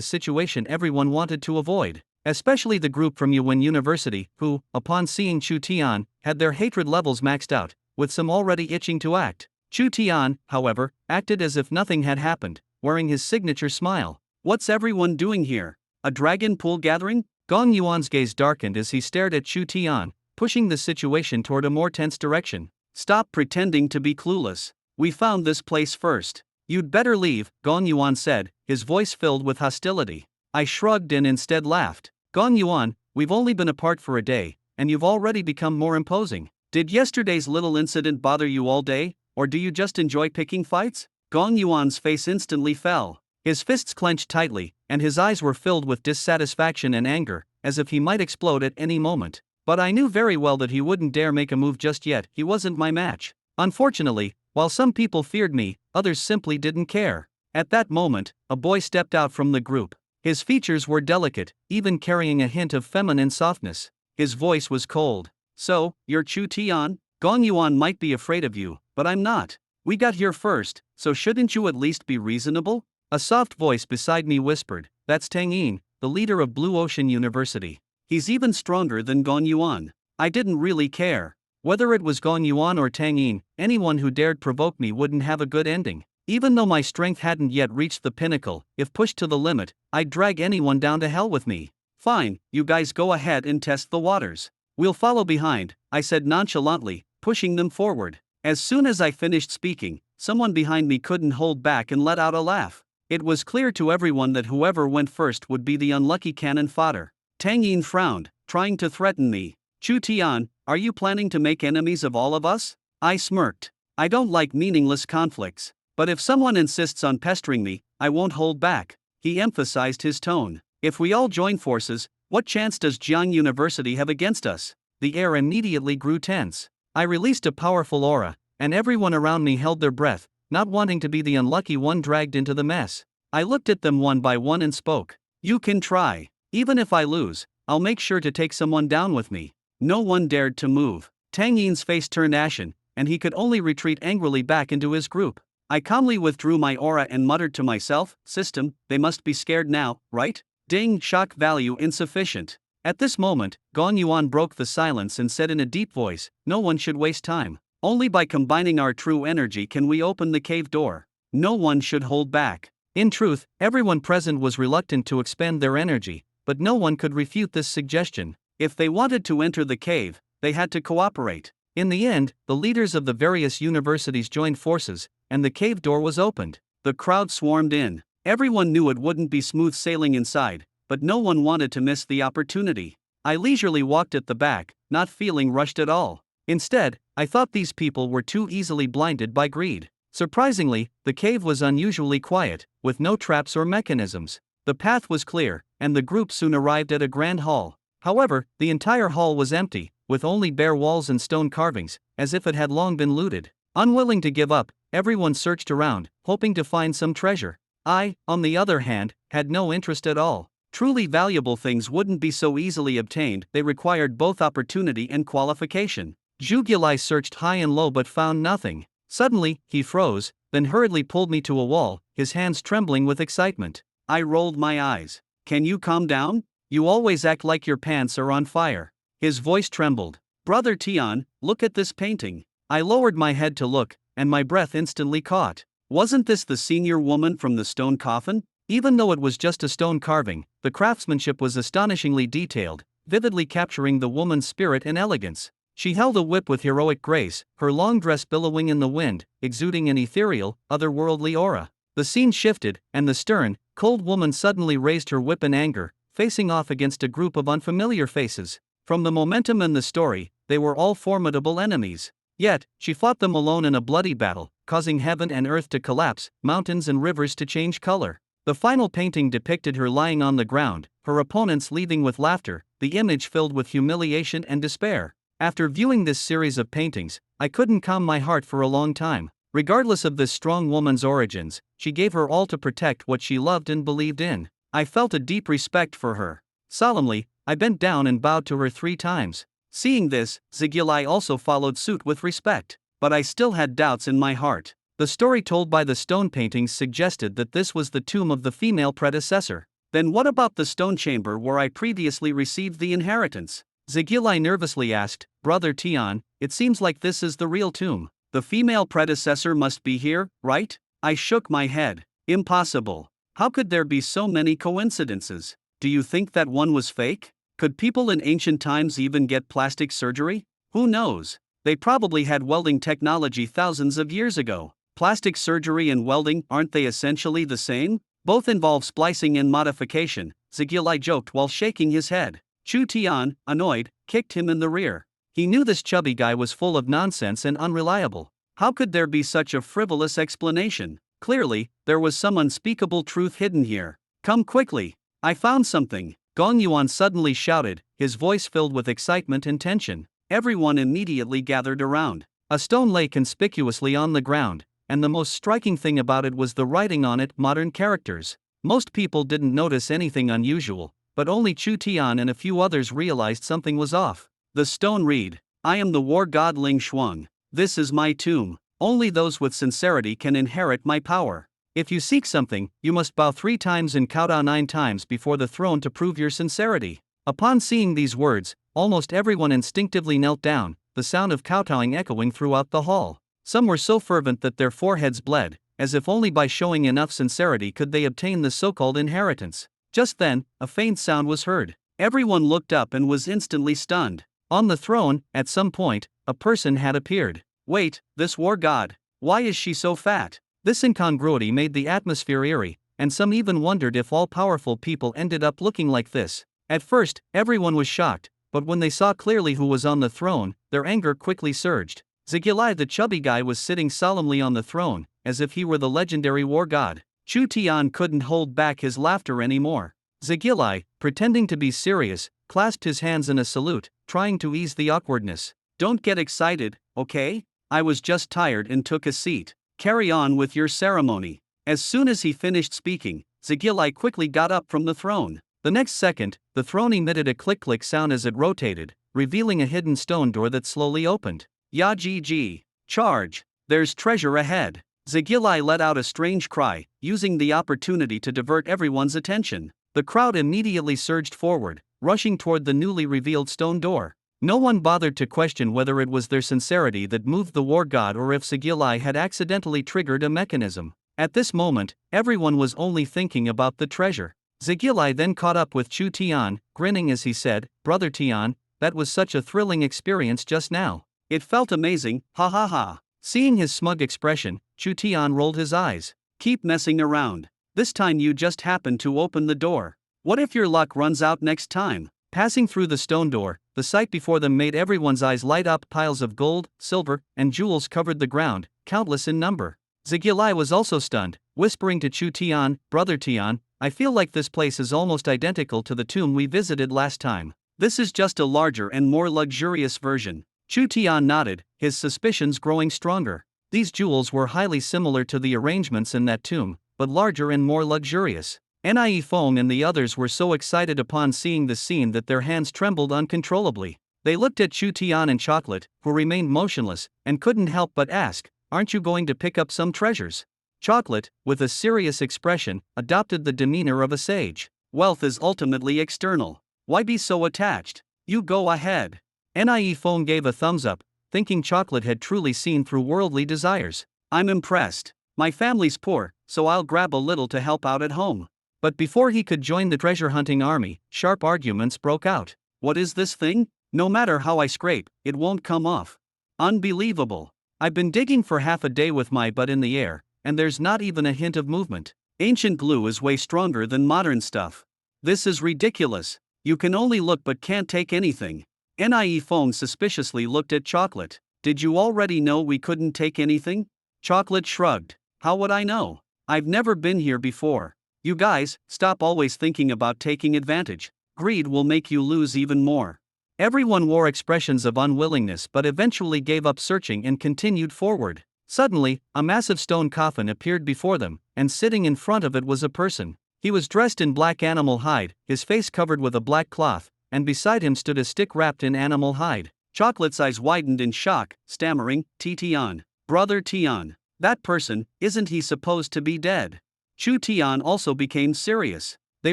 situation everyone wanted to avoid. Especially the group from Yuan University, who, upon seeing Chu Tian, had their hatred levels maxed out, with some already itching to act. Chu Tian, however, acted as if nothing had happened, wearing his signature smile. "What's everyone doing here? A dragon pool gathering?" Gong Yuan's gaze darkened as he stared at Chu Tian, pushing the situation toward a more tense direction. "Stop pretending to be clueless. We found this place first. You'd better leave," Gong Yuan said, his voice filled with hostility. I shrugged and instead laughed. "Gong Yuan, we've only been apart for a day, and you've already become more imposing. Did yesterday's little incident bother you all day, or do you just enjoy picking fights?" Gong Yuan's face instantly fell. His fists clenched tightly, and his eyes were filled with dissatisfaction and anger, as if he might explode at any moment. But I knew very well that he wouldn't dare make a move just yet. He wasn't my match. Unfortunately, while some people feared me, others simply didn't care. At that moment, a boy stepped out from the group. His features were delicate, even carrying a hint of feminine softness. His voice was cold. "So, you're Chu Tian? Gong Yuan might be afraid of you, but I'm not. We got here first, so shouldn't you at least be reasonable?" A soft voice beside me whispered, "That's Tang Yin, the leader of Blue Ocean University. He's even stronger than Gong Yuan. I didn't really care. Whether it was Gong Yuan or Tang Yin, anyone who dared provoke me wouldn't have a good ending. Even though my strength hadn't yet reached the pinnacle, if pushed to the limit, I'd drag anyone down to hell with me. Fine, you guys go ahead and test the waters. We'll follow behind, I said nonchalantly, pushing them forward. As soon as I finished speaking, someone behind me couldn't hold back and let out a laugh. It was clear to everyone that whoever went first would be the unlucky cannon fodder. Tang Yin frowned, trying to threaten me. Chu Tian, are you planning to make enemies of all of us? I smirked. I don't like meaningless conflicts. But if someone insists on pestering me, I won't hold back. He emphasized his tone. If we all join forces, what chance does Jiang University have against us? The air immediately grew tense. I released a powerful aura, and everyone around me held their breath, not wanting to be the unlucky one dragged into the mess. I looked at them one by one and spoke. You can try. Even if I lose, I'll make sure to take someone down with me. No one dared to move. Tang Yin's face turned ashen, and he could only retreat angrily back into his group. I calmly withdrew my aura and muttered to myself, system, they must be scared now, right? Ding, shock value insufficient. At this moment, Gong Yuan broke the silence and said in a deep voice, no one should waste time. Only by combining our true energy can we open the cave door. No one should hold back. In truth, everyone present was reluctant to expend their energy, but no one could refute this suggestion. If they wanted to enter the cave, they had to cooperate. In the end, the leaders of the various universities joined forces, and the cave door was opened. The crowd swarmed in. Everyone knew it wouldn't be smooth sailing inside, but no one wanted to miss the opportunity. I leisurely walked at the back, not feeling rushed at all. Instead, I thought these people were too easily blinded by greed. Surprisingly, the cave was unusually quiet, with no traps or mechanisms. The path was clear, and the group soon arrived at a grand hall. However, the entire hall was empty, with only bare walls and stone carvings, as if it had long been looted. Unwilling to give up, everyone searched around, hoping to find some treasure. I, on the other hand, had no interest at all. Truly valuable things wouldn't be so easily obtained, they required both opportunity and qualification. Zhu Gilai searched high and low but found nothing. Suddenly, he froze, then hurriedly pulled me to a wall, his hands trembling with excitement. I rolled my eyes. Can you calm down? You always act like your pants are on fire. His voice trembled. Brother Tian, look at this painting. I lowered my head to look, and my breath instantly caught. Wasn't this the senior woman from the stone coffin? Even though it was just a stone carving, the craftsmanship was astonishingly detailed, vividly capturing the woman's spirit and elegance. She held a whip with heroic grace, her long dress billowing in the wind, exuding an ethereal, otherworldly aura. The scene shifted, and the stern, cold woman suddenly raised her whip in anger, facing off against a group of unfamiliar faces. From the momentum in the story, they were all formidable enemies. Yet, she fought them alone in a bloody battle, causing heaven and earth to collapse, mountains and rivers to change color. The final painting depicted her lying on the ground, her opponents leaving with laughter, the image filled with humiliation and despair. After viewing this series of paintings, I couldn't calm my heart for a long time. Regardless of this strong woman's origins, she gave her all to protect what she loved and believed in. I felt a deep respect for her. Solemnly, I bent down and bowed to her 3 times. Seeing this, Zigilai also followed suit with respect. But I still had doubts in my heart. The story told by the stone paintings suggested that this was the tomb of the female predecessor. Then what about the stone chamber where I previously received the inheritance? Zigilai nervously asked, Brother Tian, it seems like this is the real tomb. The female predecessor must be here, right? I shook my head. Impossible. How could there be so many coincidences? Do you think that one was fake? Could people in ancient times even get plastic surgery? Who knows? They probably had welding technology thousands of years ago. Plastic surgery and welding, aren't they essentially the same? Both involve splicing and modification, Zigilai joked while shaking his head. Chu Tian, annoyed, kicked him in the rear. He knew this chubby guy was full of nonsense and unreliable. How could there be such a frivolous explanation? Clearly, there was some unspeakable truth hidden here. Come quickly. I found something. Gong Yuan suddenly shouted, his voice filled with excitement and tension. Everyone immediately gathered around. A stone lay conspicuously on the ground, and the most striking thing about it was the writing on it, modern characters. Most people didn't notice anything unusual, but only Chu Tian and a few others realized something was off. The stone read, I am the war god Ling Shuang. This is my tomb. Only those with sincerity can inherit my power. If you seek something, you must bow 3 times and kowtow 9 times before the throne to prove your sincerity. Upon seeing these words, almost everyone instinctively knelt down, the sound of kowtowing echoing throughout the hall. Some were so fervent that their foreheads bled, as if only by showing enough sincerity could they obtain the so-called inheritance. Just then, a faint sound was heard. Everyone looked up and was instantly stunned. On the throne, at some point, a person had appeared. Wait, this war god. Why is she so fat? This incongruity made the atmosphere eerie, and some even wondered if all-powerful people ended up looking like this. At first, everyone was shocked, but when they saw clearly who was on the throne, their anger quickly surged. Zigulai the chubby guy was sitting solemnly on the throne, as if he were the legendary war god. Chu Tian couldn't hold back his laughter anymore. Zigulai, pretending to be serious, clasped his hands in a salute, trying to ease the awkwardness. Don't get excited, okay? I was just tired and took a seat. Carry on with your ceremony. As soon as he finished speaking, Zigulai quickly got up from the throne. The next second, the throne emitted a click-click sound as it rotated, revealing a hidden stone door that slowly opened. Ya GG. Charge. There's treasure ahead. Zigulai let out a strange cry, using the opportunity to divert everyone's attention. The crowd immediately surged forward, rushing toward the newly revealed stone door. No one bothered to question whether it was their sincerity that moved the war god or if Zigulai had accidentally triggered a mechanism. At this moment, everyone was only thinking about the treasure. Zigulai then caught up with Chu Tian, grinning as he said, "Brother Tian, that was such a thrilling experience just now. It felt amazing, ha ha ha." Seeing his smug expression, Chu Tian rolled his eyes. "Keep messing around. This time you just happened to open the door. What if your luck runs out next time?" Passing through the stone door, the sight before them made everyone's eyes light up. Piles of gold, silver, and jewels covered the ground, countless in number. Zigulai was also stunned, whispering to Chu Tian, "Brother Tian, I feel like this place is almost identical to the tomb we visited last time. This is just a larger and more luxurious version." Chu Tian nodded, his suspicions growing stronger. These jewels were highly similar to the arrangements in that tomb, but larger and more luxurious. Nie Fong and the others were so excited upon seeing the scene that their hands trembled uncontrollably. They looked at Chu Tian and Chocolate, who remained motionless, and couldn't help but ask, "Aren't you going to pick up some treasures?" Chocolate, with a serious expression, adopted the demeanor of a sage. "Wealth is ultimately external. Why be so attached? You go ahead." Nie Fong gave a thumbs up, thinking Chocolate had truly seen through worldly desires. "I'm impressed. My family's poor, so I'll grab a little to help out at home." But before he could join the treasure-hunting army, sharp arguments broke out. "What is this thing? No matter how I scrape, it won't come off. Unbelievable. I've been digging for half a day with my butt in the air, and there's not even a hint of movement. Ancient glue is way stronger than modern stuff. This is ridiculous. You can only look but can't take anything." Nie Fong suspiciously looked at Chocolate. "Did you already know we couldn't take anything?" Chocolate shrugged. "How would I know? I've never been here before. You guys, stop always thinking about taking advantage. Greed will make you lose even more." Everyone wore expressions of unwillingness but eventually gave up searching and continued forward. Suddenly, a massive stone coffin appeared before them, and sitting in front of it was a person. He was dressed in black animal hide, his face covered with a black cloth, and beside him stood a stick wrapped in animal hide. Chocolate's eyes widened in shock, stammering, Tian. Brother Tian. That person, isn't he supposed to be dead?" Chu Tian also became serious. They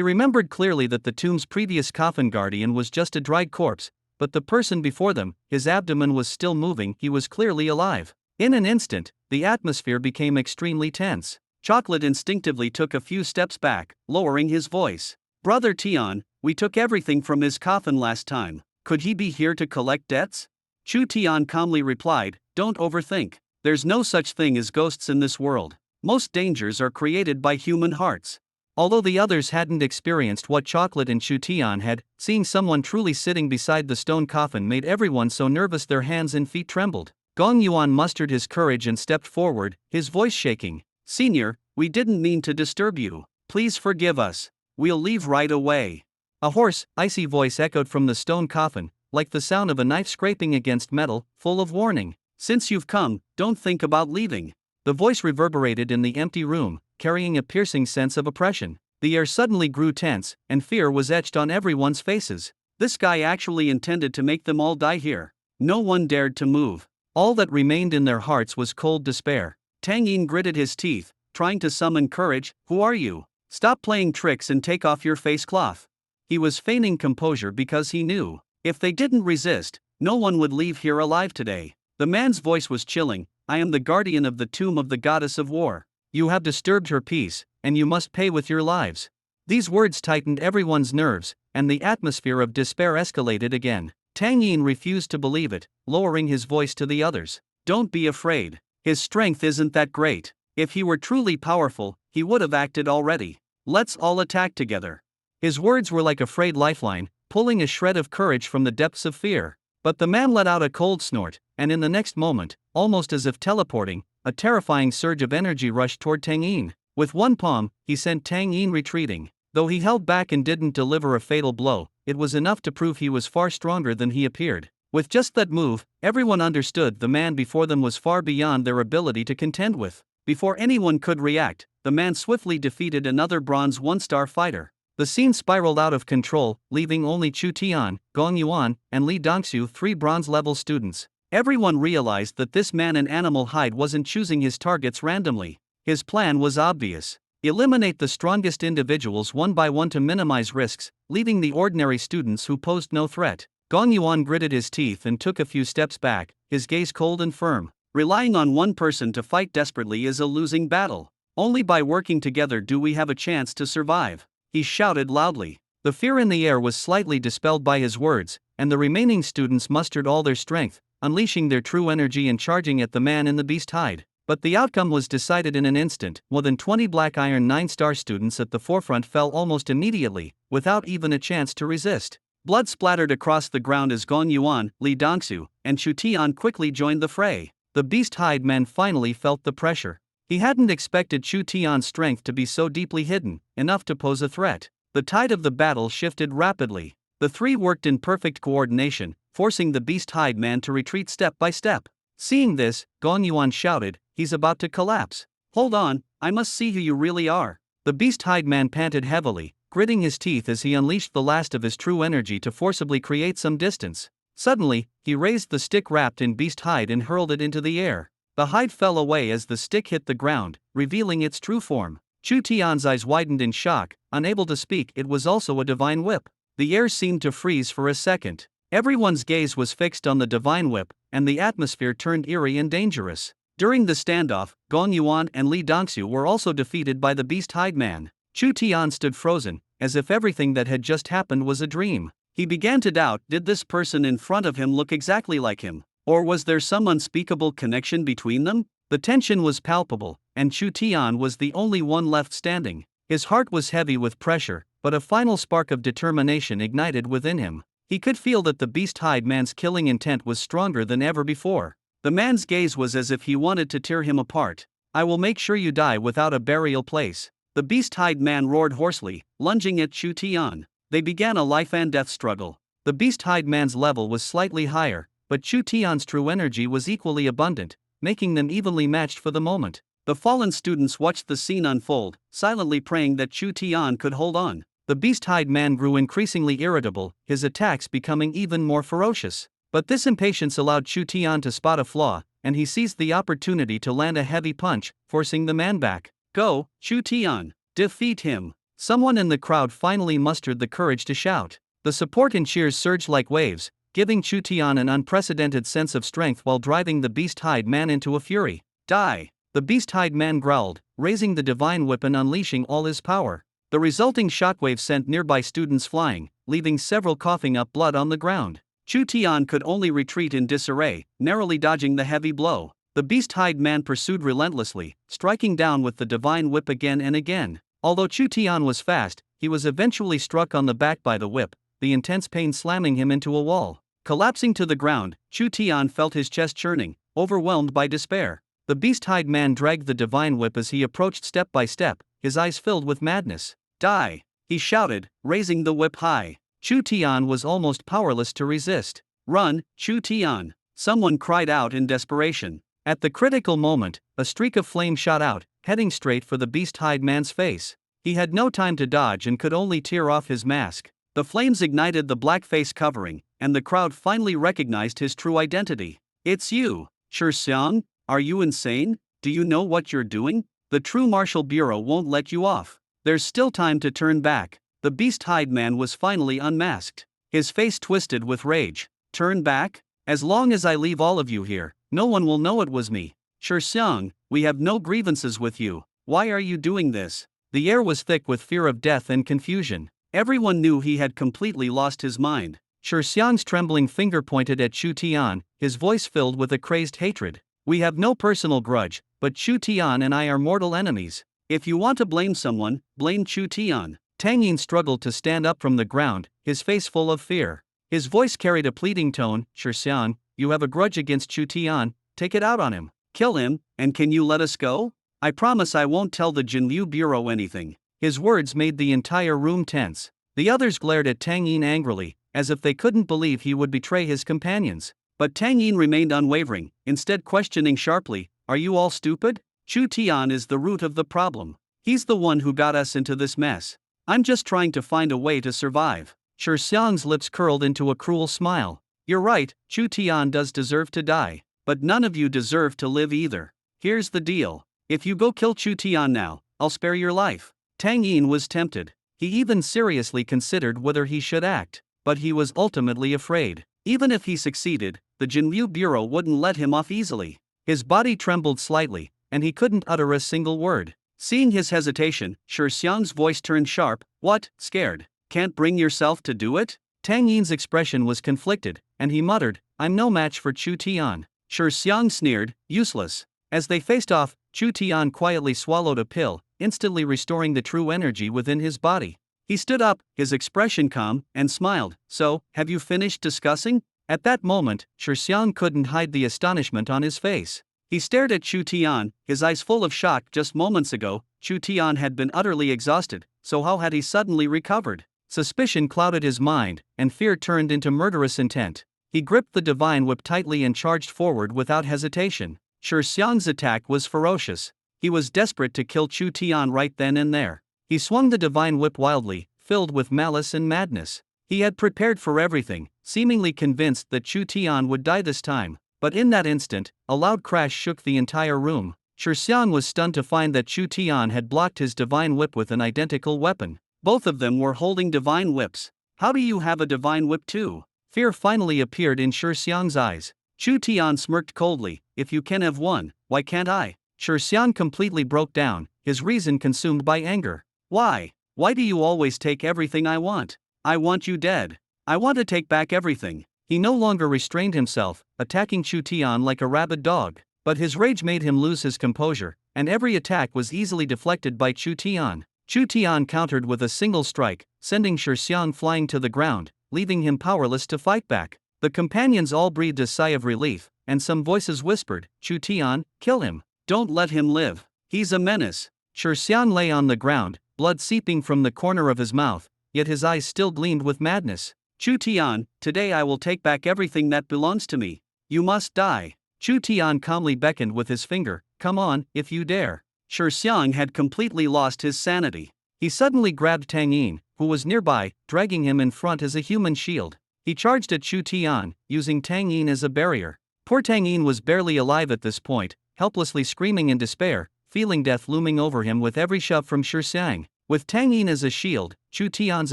remembered clearly that the tomb's previous coffin guardian was just a dried corpse, but the person before them, his abdomen was still moving, he was clearly alive. In an instant, the atmosphere became extremely tense. Chocolate instinctively took a few steps back, lowering his voice. "Brother Tian, we took everything from his coffin last time. Could he be here to collect debts?" Chu Tian calmly replied, "Don't overthink. There's no such thing as ghosts in this world. Most dangers are created by human hearts." Although the others hadn't experienced what Chocolate and Chu Tian had, seeing someone truly sitting beside the stone coffin made everyone so nervous their hands and feet trembled. Gong Yuan mustered his courage and stepped forward, his voice shaking. "Senior, we didn't mean to disturb you. Please forgive us. We'll leave right away." A hoarse, icy voice echoed from the stone coffin, like the sound of a knife scraping against metal, full of warning. "Since you've come, don't think about leaving." The voice reverberated in the empty room, carrying a piercing sense of oppression. The air suddenly grew tense, and fear was etched on everyone's faces. This guy actually intended to make them all die here. No one dared to move. All that remained in their hearts was cold despair. Tang Yin gritted his teeth, trying to summon courage. Who are you? Stop playing tricks and take off your face cloth. He was feigning composure because he knew, if they didn't resist, no one would leave here alive today. The man's voice was chilling. I am the guardian of the tomb of the goddess of war. You have disturbed her peace, and you must pay with your lives. These words tightened everyone's nerves, and the atmosphere of despair escalated again. Tang Yin refused to believe it, lowering his voice to the others. Don't be afraid. His strength isn't that great. If he were truly powerful, he would have acted already. Let's all attack together. His words were like a frayed lifeline, pulling a shred of courage from the depths of fear. But the man let out a cold snort, and in the next moment, almost as if teleporting, a terrifying surge of energy rushed toward Tang Yin. With one palm, he sent Tang Yin retreating. Though he held back and didn't deliver a fatal blow, it was enough to prove he was far stronger than he appeared. With just that move, everyone understood the man before them was far beyond their ability to contend with. Before anyone could react, the man swiftly defeated another bronze one-star fighter. The scene spiraled out of control, leaving only Chu Tian, Gong Yuan, and Li Dongxiu, 3 bronze-level students. Everyone realized that this man in animal hide wasn't choosing his targets randomly. His plan was obvious. Eliminate the strongest individuals one by one to minimize risks, leaving the ordinary students who posed no threat. Gong Yuan gritted his teeth and took a few steps back, his gaze cold and firm. Relying on one person to fight desperately is a losing battle. Only by working together do we have a chance to survive. He shouted loudly. The fear in the air was slightly dispelled by his words, and the remaining students mustered all their strength, unleashing their true energy and charging at the man in the beast hide. But the outcome was decided in an instant. More than 20 Black Iron 9-star students at the forefront fell almost immediately, without even a chance to resist. Blood splattered across the ground as Gong Yuan, Li Dongxiu, and Chu Tian quickly joined the fray. The beast hide man finally felt the pressure. He hadn't expected Chu Tian's strength to be so deeply hidden, enough to pose a threat. The tide of the battle shifted rapidly. The three worked in perfect coordination, forcing the beast hide man to retreat step by step. Seeing this, Gong Yuan shouted, "He's about to collapse. Hold on, I must see who you really are." The beast hide man panted heavily, gritting his teeth as he unleashed the last of his true energy to forcibly create some distance. Suddenly, he raised the stick wrapped in beast hide and hurled it into the air. The hide fell away as the stick hit the ground, revealing its true form. Chu Tian's eyes widened in shock, unable to speak. It was also a divine whip. The air seemed to freeze for a second. Everyone's gaze was fixed on the divine whip, and the atmosphere turned eerie and dangerous. During the standoff, Gong Yuan and Li Dongxiu were also defeated by the beast hide man. Chu Tian stood frozen, as if everything that had just happened was a dream. He began to doubt, did this person in front of him look exactly like him? Or was there some unspeakable connection between them? The tension was palpable, and Chu Tian was the only one left standing. His heart was heavy with pressure, but a final spark of determination ignited within him. He could feel that the beast hide man's killing intent was stronger than ever before. The man's gaze was as if he wanted to tear him apart. "I will make sure you die without a burial place." The beast hide man roared hoarsely, lunging at Chu Tian. They began a life and death struggle. The beast hide man's level was slightly higher, but Chu Tian's true energy was equally abundant, making them evenly matched for the moment. The fallen students watched the scene unfold, silently praying that Chu Tian could hold on. The beast hide man grew increasingly irritable, his attacks becoming even more ferocious. But this impatience allowed Chu Tian to spot a flaw, and he seized the opportunity to land a heavy punch, forcing the man back. "Go, Chu Tian, defeat him." Someone in the crowd finally mustered the courage to shout. The support and cheers surged like waves, giving Chu Tian an unprecedented sense of strength while driving the beast hide man into a fury. "Die!" The beast hide man growled, raising the divine whip and unleashing all his power. The resulting shockwave sent nearby students flying, leaving several coughing up blood on the ground. Chu Tian could only retreat in disarray, narrowly dodging the heavy blow. The beast hide man pursued relentlessly, striking down with the divine whip again and again. Although Chu Tian was fast, he was eventually struck on the back by the whip, the intense pain slamming him into a wall. Collapsing to the ground, Chu Tian felt his chest churning, overwhelmed by despair. The beast hide man dragged the divine whip as he approached step by step, his eyes filled with madness. "Die!" he shouted, raising the whip high. Chu Tian was almost powerless to resist. "Run, Chu Tian!" someone cried out in desperation. At the critical moment, a streak of flame shot out, heading straight for the beast hide man's face. He had no time to dodge and could only tear off his mask. The flames ignited the black face covering, and the crowd finally recognized his true identity. "It's you, Shi Xiang. Are you insane? Do you know what you're doing?" The true Martial Bureau won't let you off. There's still time to turn back. The beast-hide man was finally unmasked. His face twisted with rage. Turn back? As long as I leave all of you here, no one will know it was me. Xiang, we have no grievances with you. Why are you doing this? The air was thick with fear of death and confusion. Everyone knew he had completely lost his mind. Xiang's trembling finger pointed at Chu Tian, his voice filled with a crazed hatred. We have no personal grudge, but Chu Tian and I are mortal enemies. If you want to blame someone, blame Chu Tian. Tang Yin struggled to stand up from the ground, his face full of fear. His voice carried a pleading tone. Xiang, you have a grudge against Chu Tian, take it out on him. Kill him, and can you let us go? I promise I won't tell the Jinliu Bureau anything. His words made the entire room tense. The others glared at Tang Yin angrily, as if they couldn't believe he would betray his companions. But Tang Yin remained unwavering, instead questioning sharply, are you all stupid? Chu Tian is the root of the problem. He's the one who got us into this mess. I'm just trying to find a way to survive. Xiang's lips curled into a cruel smile. You're right, Chu Tian does deserve to die. But none of you deserve to live either. Here's the deal. If you go kill Chu Tian now, I'll spare your life. Tang Yin was tempted. He even seriously considered whether he should act, but he was ultimately afraid. Even if he succeeded, the Jinliu Bureau wouldn't let him off easily. His body trembled slightly, and he couldn't utter a single word. Seeing his hesitation, Xiang's voice turned sharp. What, scared? Can't bring yourself to do it? Tang Yin's expression was conflicted, and he muttered, I'm no match for Chu Tian. Xiang sneered, useless. As they faced off, Chu Tian quietly swallowed a pill, instantly restoring the true energy within his body. He stood up, his expression calm, and smiled. So, have you finished discussing? At that moment, Xiang couldn't hide the astonishment on his face. He stared at Chu Tian, his eyes full of shock. Just moments ago, Chu Tian had been utterly exhausted, so how had he suddenly recovered? Suspicion clouded his mind, and fear turned into murderous intent. He gripped the divine whip tightly and charged forward without hesitation. Xiang's attack was ferocious. He was desperate to kill Chu Tian right then and there. He swung the divine whip wildly, filled with malice and madness. He had prepared for everything, seemingly convinced that Chu Tian would die this time. But in that instant, a loud crash shook the entire room. Xiang was stunned to find that Chu Tian had blocked his divine whip with an identical weapon. Both of them were holding divine whips. How do you have a divine whip too? Fear finally appeared in Xiang's eyes. Chu Tian smirked coldly, if you can have one, why can't I? Xiang completely broke down, his reason consumed by anger. Why? Why do you always take everything I want? I want you dead. I want to take back everything. He no longer restrained himself, attacking Chu Tian like a rabid dog. But his rage made him lose his composure, and every attack was easily deflected by Chu Tian. Chu Tian countered with a single strike, sending Xiang flying to the ground, leaving him powerless to fight back. The companions all breathed a sigh of relief, and some voices whispered, Chu Tian, kill him. Don't let him live. He's a menace. Xiang lay on the ground, blood seeping from the corner of his mouth, yet his eyes still gleamed with madness. Chu Tian, today I will take back everything that belongs to me. You must die. Chu Tian calmly beckoned with his finger, come on, if you dare. Xiang had completely lost his sanity. He suddenly grabbed Tang Yin, who was nearby, dragging him in front as a human shield. He charged at Chu Tian, using Tang Yin as a barrier. Poor Tang Yin was barely alive at this point, helplessly screaming in despair, feeling death looming over him with every shove from Xiang. With Tang Yin as a shield, Chu Tian's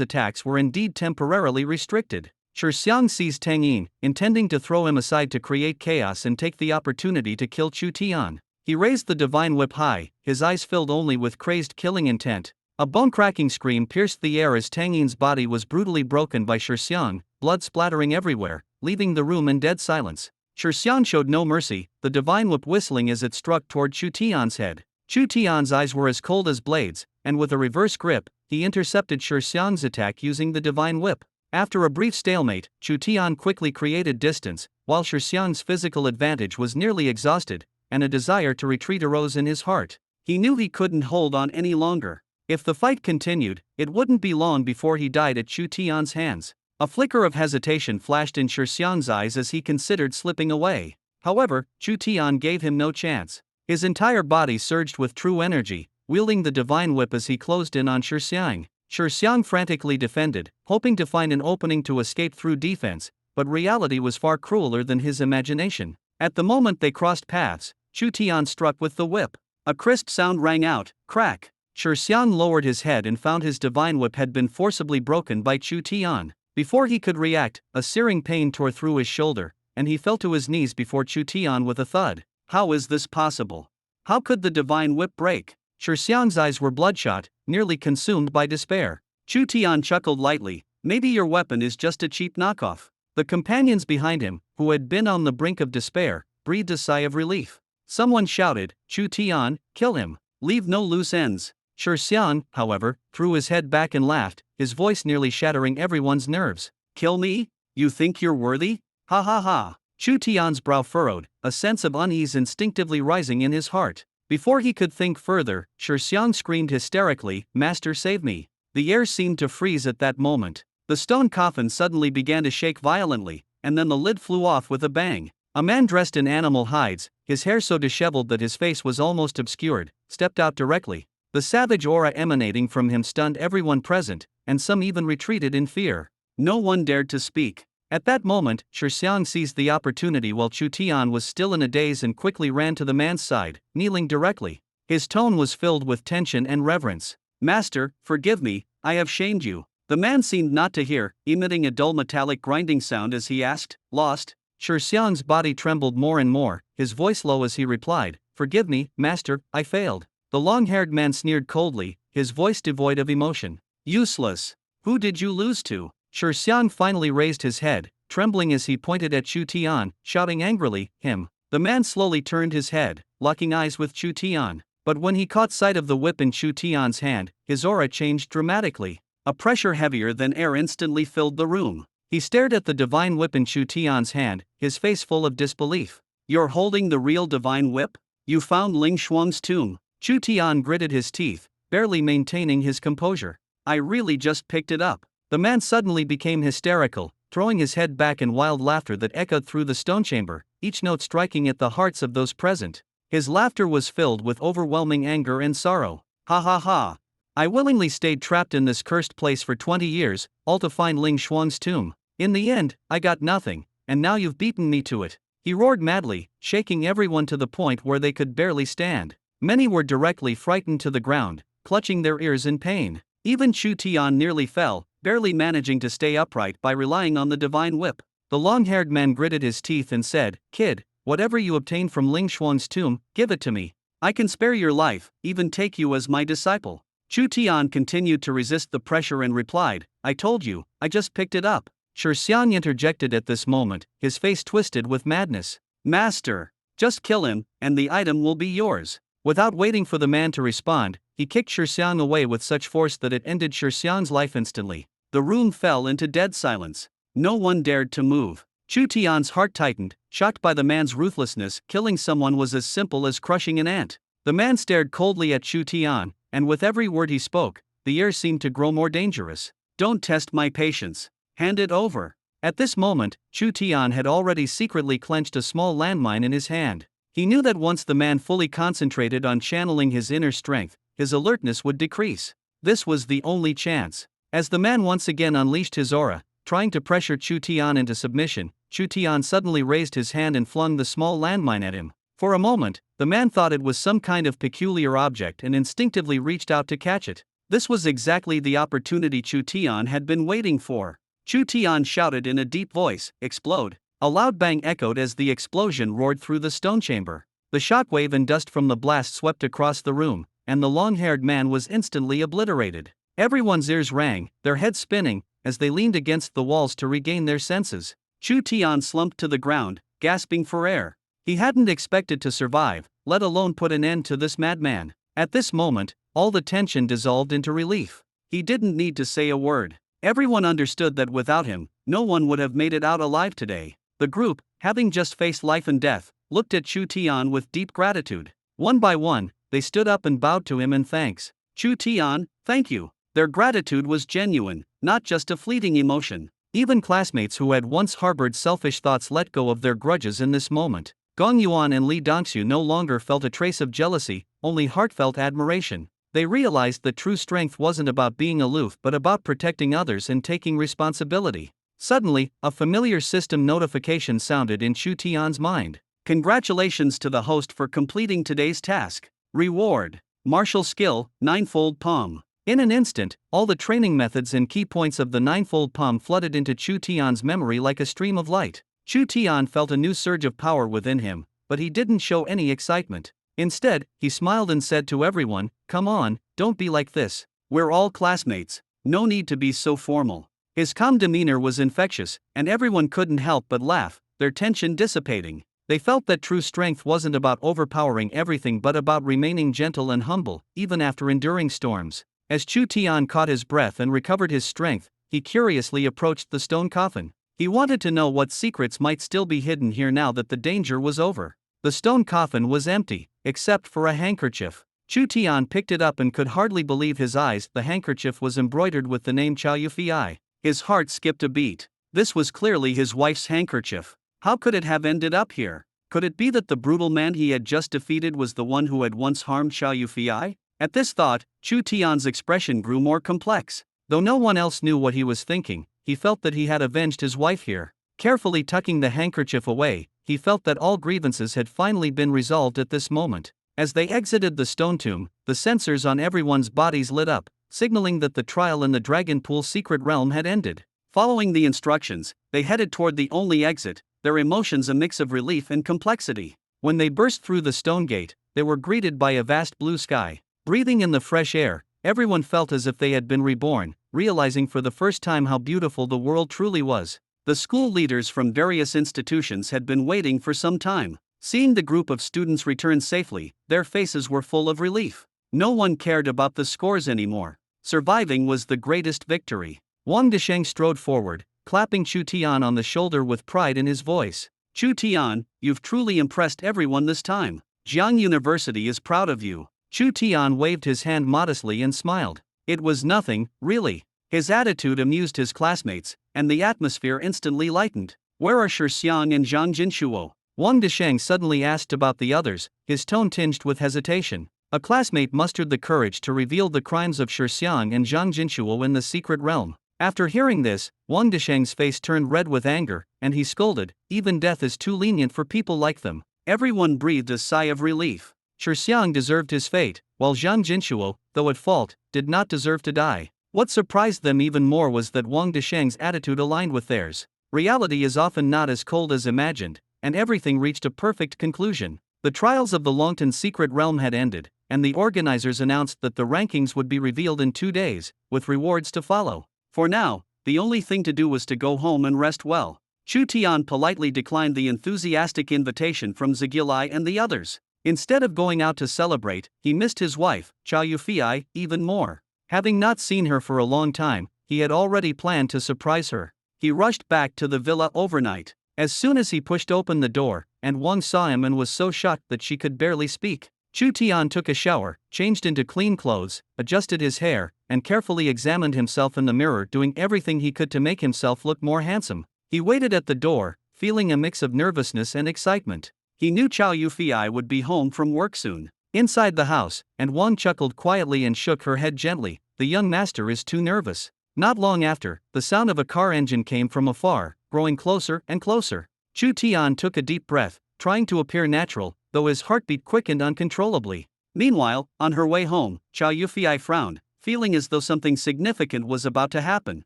attacks were indeed temporarily restricted. Xiang seized Tang Yin, intending to throw him aside to create chaos and take the opportunity to kill Chu Tian. He raised the divine whip high, his eyes filled only with crazed killing intent. A bone-cracking scream pierced the air as Tang Yin's body was brutally broken by Xiang, blood splattering everywhere, leaving the room in dead silence. Xiang showed no mercy, the divine whip whistling as it struck toward Chu Tian's head. Chu Tian's eyes were as cold as blades, and with a reverse grip, he intercepted Xiang's attack using the divine whip. After a brief stalemate, Chu Tian quickly created distance, while Xiang's physical advantage was nearly exhausted, and a desire to retreat arose in his heart. He knew he couldn't hold on any longer. If the fight continued, it wouldn't be long before he died at Chu Tian's hands. A flicker of hesitation flashed in Xiang's eyes as he considered slipping away. However, Chu Tian gave him no chance. His entire body surged with true energy, wielding the divine whip as he closed in on Xiang. Xiang frantically defended, hoping to find an opening to escape through defense, but reality was far crueler than his imagination. At the moment they crossed paths, Chu Tian struck with the whip. A crisp sound rang out, crack. Xiang lowered his head and found his divine whip had been forcibly broken by Chu Tian. Before he could react, a searing pain tore through his shoulder, and he fell to his knees before Chu Tian with a thud. How is this possible? How could the divine whip break? Xiang's eyes were bloodshot, nearly consumed by despair. Chu Tian chuckled lightly. Maybe your weapon is just a cheap knockoff. The companions behind him, who had been on the brink of despair, breathed a sigh of relief. Someone shouted, Chu Tian, kill him. Leave no loose ends. Xiang, however, threw his head back and laughed, his voice nearly shattering everyone's nerves. Kill me? You think you're worthy? Ha ha ha. Chu Tian's brow furrowed, a sense of unease instinctively rising in his heart. Before he could think further, Xiang screamed hysterically, Master, save me. The air seemed to freeze at that moment. The stone coffin suddenly began to shake violently, and then the lid flew off with a bang. A man dressed in animal hides, his hair so disheveled that his face was almost obscured, stepped out directly. The savage aura emanating from him stunned everyone present, and some even retreated in fear. No one dared to speak. At that moment, Xiang seized the opportunity while Chu Tian was still in a daze and quickly ran to the man's side, kneeling directly. His tone was filled with tension and reverence. Master, forgive me, I have shamed you. The man seemed not to hear, emitting a dull metallic grinding sound as he asked, lost? Xiang's body trembled more and more, his voice low as he replied, Forgive me, Master, I failed. The long-haired man sneered coldly, his voice devoid of emotion. Useless. Who did you lose to? Xiang finally raised his head, trembling as he pointed at Chu Tian, shouting angrily, him. The man slowly turned his head, locking eyes with Chu Tian. But when he caught sight of the whip in Chu Tian's hand, his aura changed dramatically. A pressure heavier than air instantly filled the room. He stared at the divine whip in Chu Tian's hand, his face full of disbelief. You're holding the real divine whip? You found Ling Shuang's tomb. Chu Tian gritted his teeth, barely maintaining his composure. I really just picked it up. The man suddenly became hysterical, throwing his head back in wild laughter that echoed through the stone chamber, each note striking at the hearts of those present. His laughter was filled with overwhelming anger and sorrow. Ha ha ha. I willingly stayed trapped in this cursed place for 20 years, all to find Ling Shuang's tomb. In the end, I got nothing, and now you've beaten me to it. He roared madly, shaking everyone to the point where they could barely stand. Many were directly frightened to the ground, clutching their ears in pain. Even Chu Tian nearly fell, barely managing to stay upright by relying on the divine whip. The long-haired man gritted his teeth and said, Kid, whatever you obtained from Ling Shuang's tomb, give it to me. I can spare your life, even take you as my disciple. Chu Tian continued to resist the pressure and replied, I told you, I just picked it up. Xiang interjected at this moment, his face twisted with madness. Master, just kill him, and the item will be yours. Without waiting for the man to respond, he kicked Xiang away with such force that it ended Xiang's life instantly. The room fell into dead silence. No one dared to move. Chu Tian's heart tightened, shocked by the man's ruthlessness. Killing someone was as simple as crushing an ant. The man stared coldly at Chu Tian, and with every word he spoke, the air seemed to grow more dangerous. Don't test my patience. Hand it over. At this moment, Chu Tian had already secretly clenched a small landmine in his hand. He knew that once the man fully concentrated on channeling his inner strength, his alertness would decrease. This was the only chance. As the man once again unleashed his aura, trying to pressure Chu Tian into submission, Chu Tian suddenly raised his hand and flung the small landmine at him. For a moment, the man thought it was some kind of peculiar object and instinctively reached out to catch it. This was exactly the opportunity Chu Tian had been waiting for. Chu Tian shouted in a deep voice, Explode! A loud bang echoed as the explosion roared through the stone chamber. The shockwave and dust from the blast swept across the room, and the long-haired man was instantly obliterated. Everyone's ears rang, their heads spinning, as they leaned against the walls to regain their senses. Chu Tian slumped to the ground, gasping for air. He hadn't expected to survive, let alone put an end to this madman. At this moment, all the tension dissolved into relief. He didn't need to say a word. Everyone understood that without him, no one would have made it out alive today. The group, having just faced life and death, looked at Chu Tian with deep gratitude. One by one, they stood up and bowed to him in thanks. Chu Tian, thank you. Their gratitude was genuine, not just a fleeting emotion. Even classmates who had once harbored selfish thoughts let go of their grudges in this moment. Gong Yuan and Li Dongxu no longer felt a trace of jealousy, only heartfelt admiration. They realized that true strength wasn't about being aloof but about protecting others and taking responsibility. Suddenly, a familiar system notification sounded in Chu Tian's mind. Congratulations to the host for completing today's task. Reward. Martial skill, ninefold palm. In an instant, all the training methods and key points of the ninefold palm flooded into Chu Tian's memory like a stream of light. Chu Tian felt a new surge of power within him, but he didn't show any excitement. Instead, he smiled and said to everyone, "Come on, don't be like this. We're all classmates. No need to be so formal." His calm demeanor was infectious, and everyone couldn't help but laugh, their tension dissipating. They felt that true strength wasn't about overpowering everything but about remaining gentle and humble, even after enduring storms. As Chu Tian caught his breath and recovered his strength, he curiously approached the stone coffin. He wanted to know what secrets might still be hidden here now that the danger was over. The stone coffin was empty, except for a handkerchief. Chu Tian picked it up and could hardly believe his eyes. The handkerchief was embroidered with the name Chao Yufei. His heart skipped a beat. This was clearly his wife's handkerchief. How could it have ended up here? Could it be that the brutal man he had just defeated was the one who had once harmed Chao Yufei? At this thought, Chu Tian's expression grew more complex. Though no one else knew what he was thinking, he felt that he had avenged his wife here. Carefully tucking the handkerchief away, he felt that all grievances had finally been resolved at this moment. As they exited the stone tomb, the sensors on everyone's bodies lit up, signaling that the trial in the Dragon Pool secret realm had ended. Following the instructions, they headed toward the only exit, their emotions a mix of relief and complexity. When they burst through the stone gate, they were greeted by a vast blue sky. Breathing in the fresh air, everyone felt as if they had been reborn, realizing for the first time how beautiful the world truly was. The school leaders from various institutions had been waiting for some time. Seeing the group of students return safely, their faces were full of relief. No one cared about the scores anymore. Surviving was the greatest victory. Wang Desheng strode forward, clapping Chu Tian on the shoulder with pride in his voice. "Chu Tian, you've truly impressed everyone this time. Jiang University is proud of you." Chu Tian waved his hand modestly and smiled. It was nothing, really. His attitude amused his classmates, and the atmosphere instantly lightened. "Where are Shixiang and Zhang Jinshuo?" Wang Desheng suddenly asked about the others, his tone tinged with hesitation. A classmate mustered the courage to reveal the crimes of Shixiang and Zhang Jinshuo in the secret realm. After hearing this, Wang Desheng's face turned red with anger, and he scolded, "Even death is too lenient for people like them." Everyone breathed a sigh of relief. Shixiang deserved his fate, while Zhang Jinshuo, though at fault, did not deserve to die. What surprised them even more was that Wang Desheng's attitude aligned with theirs. Reality is often not as cold as imagined, and everything reached a perfect conclusion. The trials of the Longtan secret realm had ended, and the organizers announced that the rankings would be revealed in 2 days, with rewards to follow. For now, the only thing to do was to go home and rest well. Chu Tian politely declined the enthusiastic invitation from Zagilai and the others. Instead of going out to celebrate, he missed his wife, Chao Yufei, even more. Having not seen her for a long time, he had already planned to surprise her. He rushed back to the villa overnight. As soon as he pushed open the door, and Wang saw him and was so shocked that she could barely speak. Chu Tian took a shower, changed into clean clothes, adjusted his hair, and carefully examined himself in the mirror, doing everything he could to make himself look more handsome. He waited at the door, feeling a mix of nervousness and excitement. He knew Chao Yufei would be home from work soon. Inside the house, and Wang chuckled quietly and shook her head gently, "The young master is too nervous." Not long after, the sound of a car engine came from afar, growing closer and closer. Chu Tian took a deep breath, trying to appear natural, though his heartbeat quickened uncontrollably. Meanwhile, on her way home, Chao Yufei frowned, feeling as though something significant was about to happen.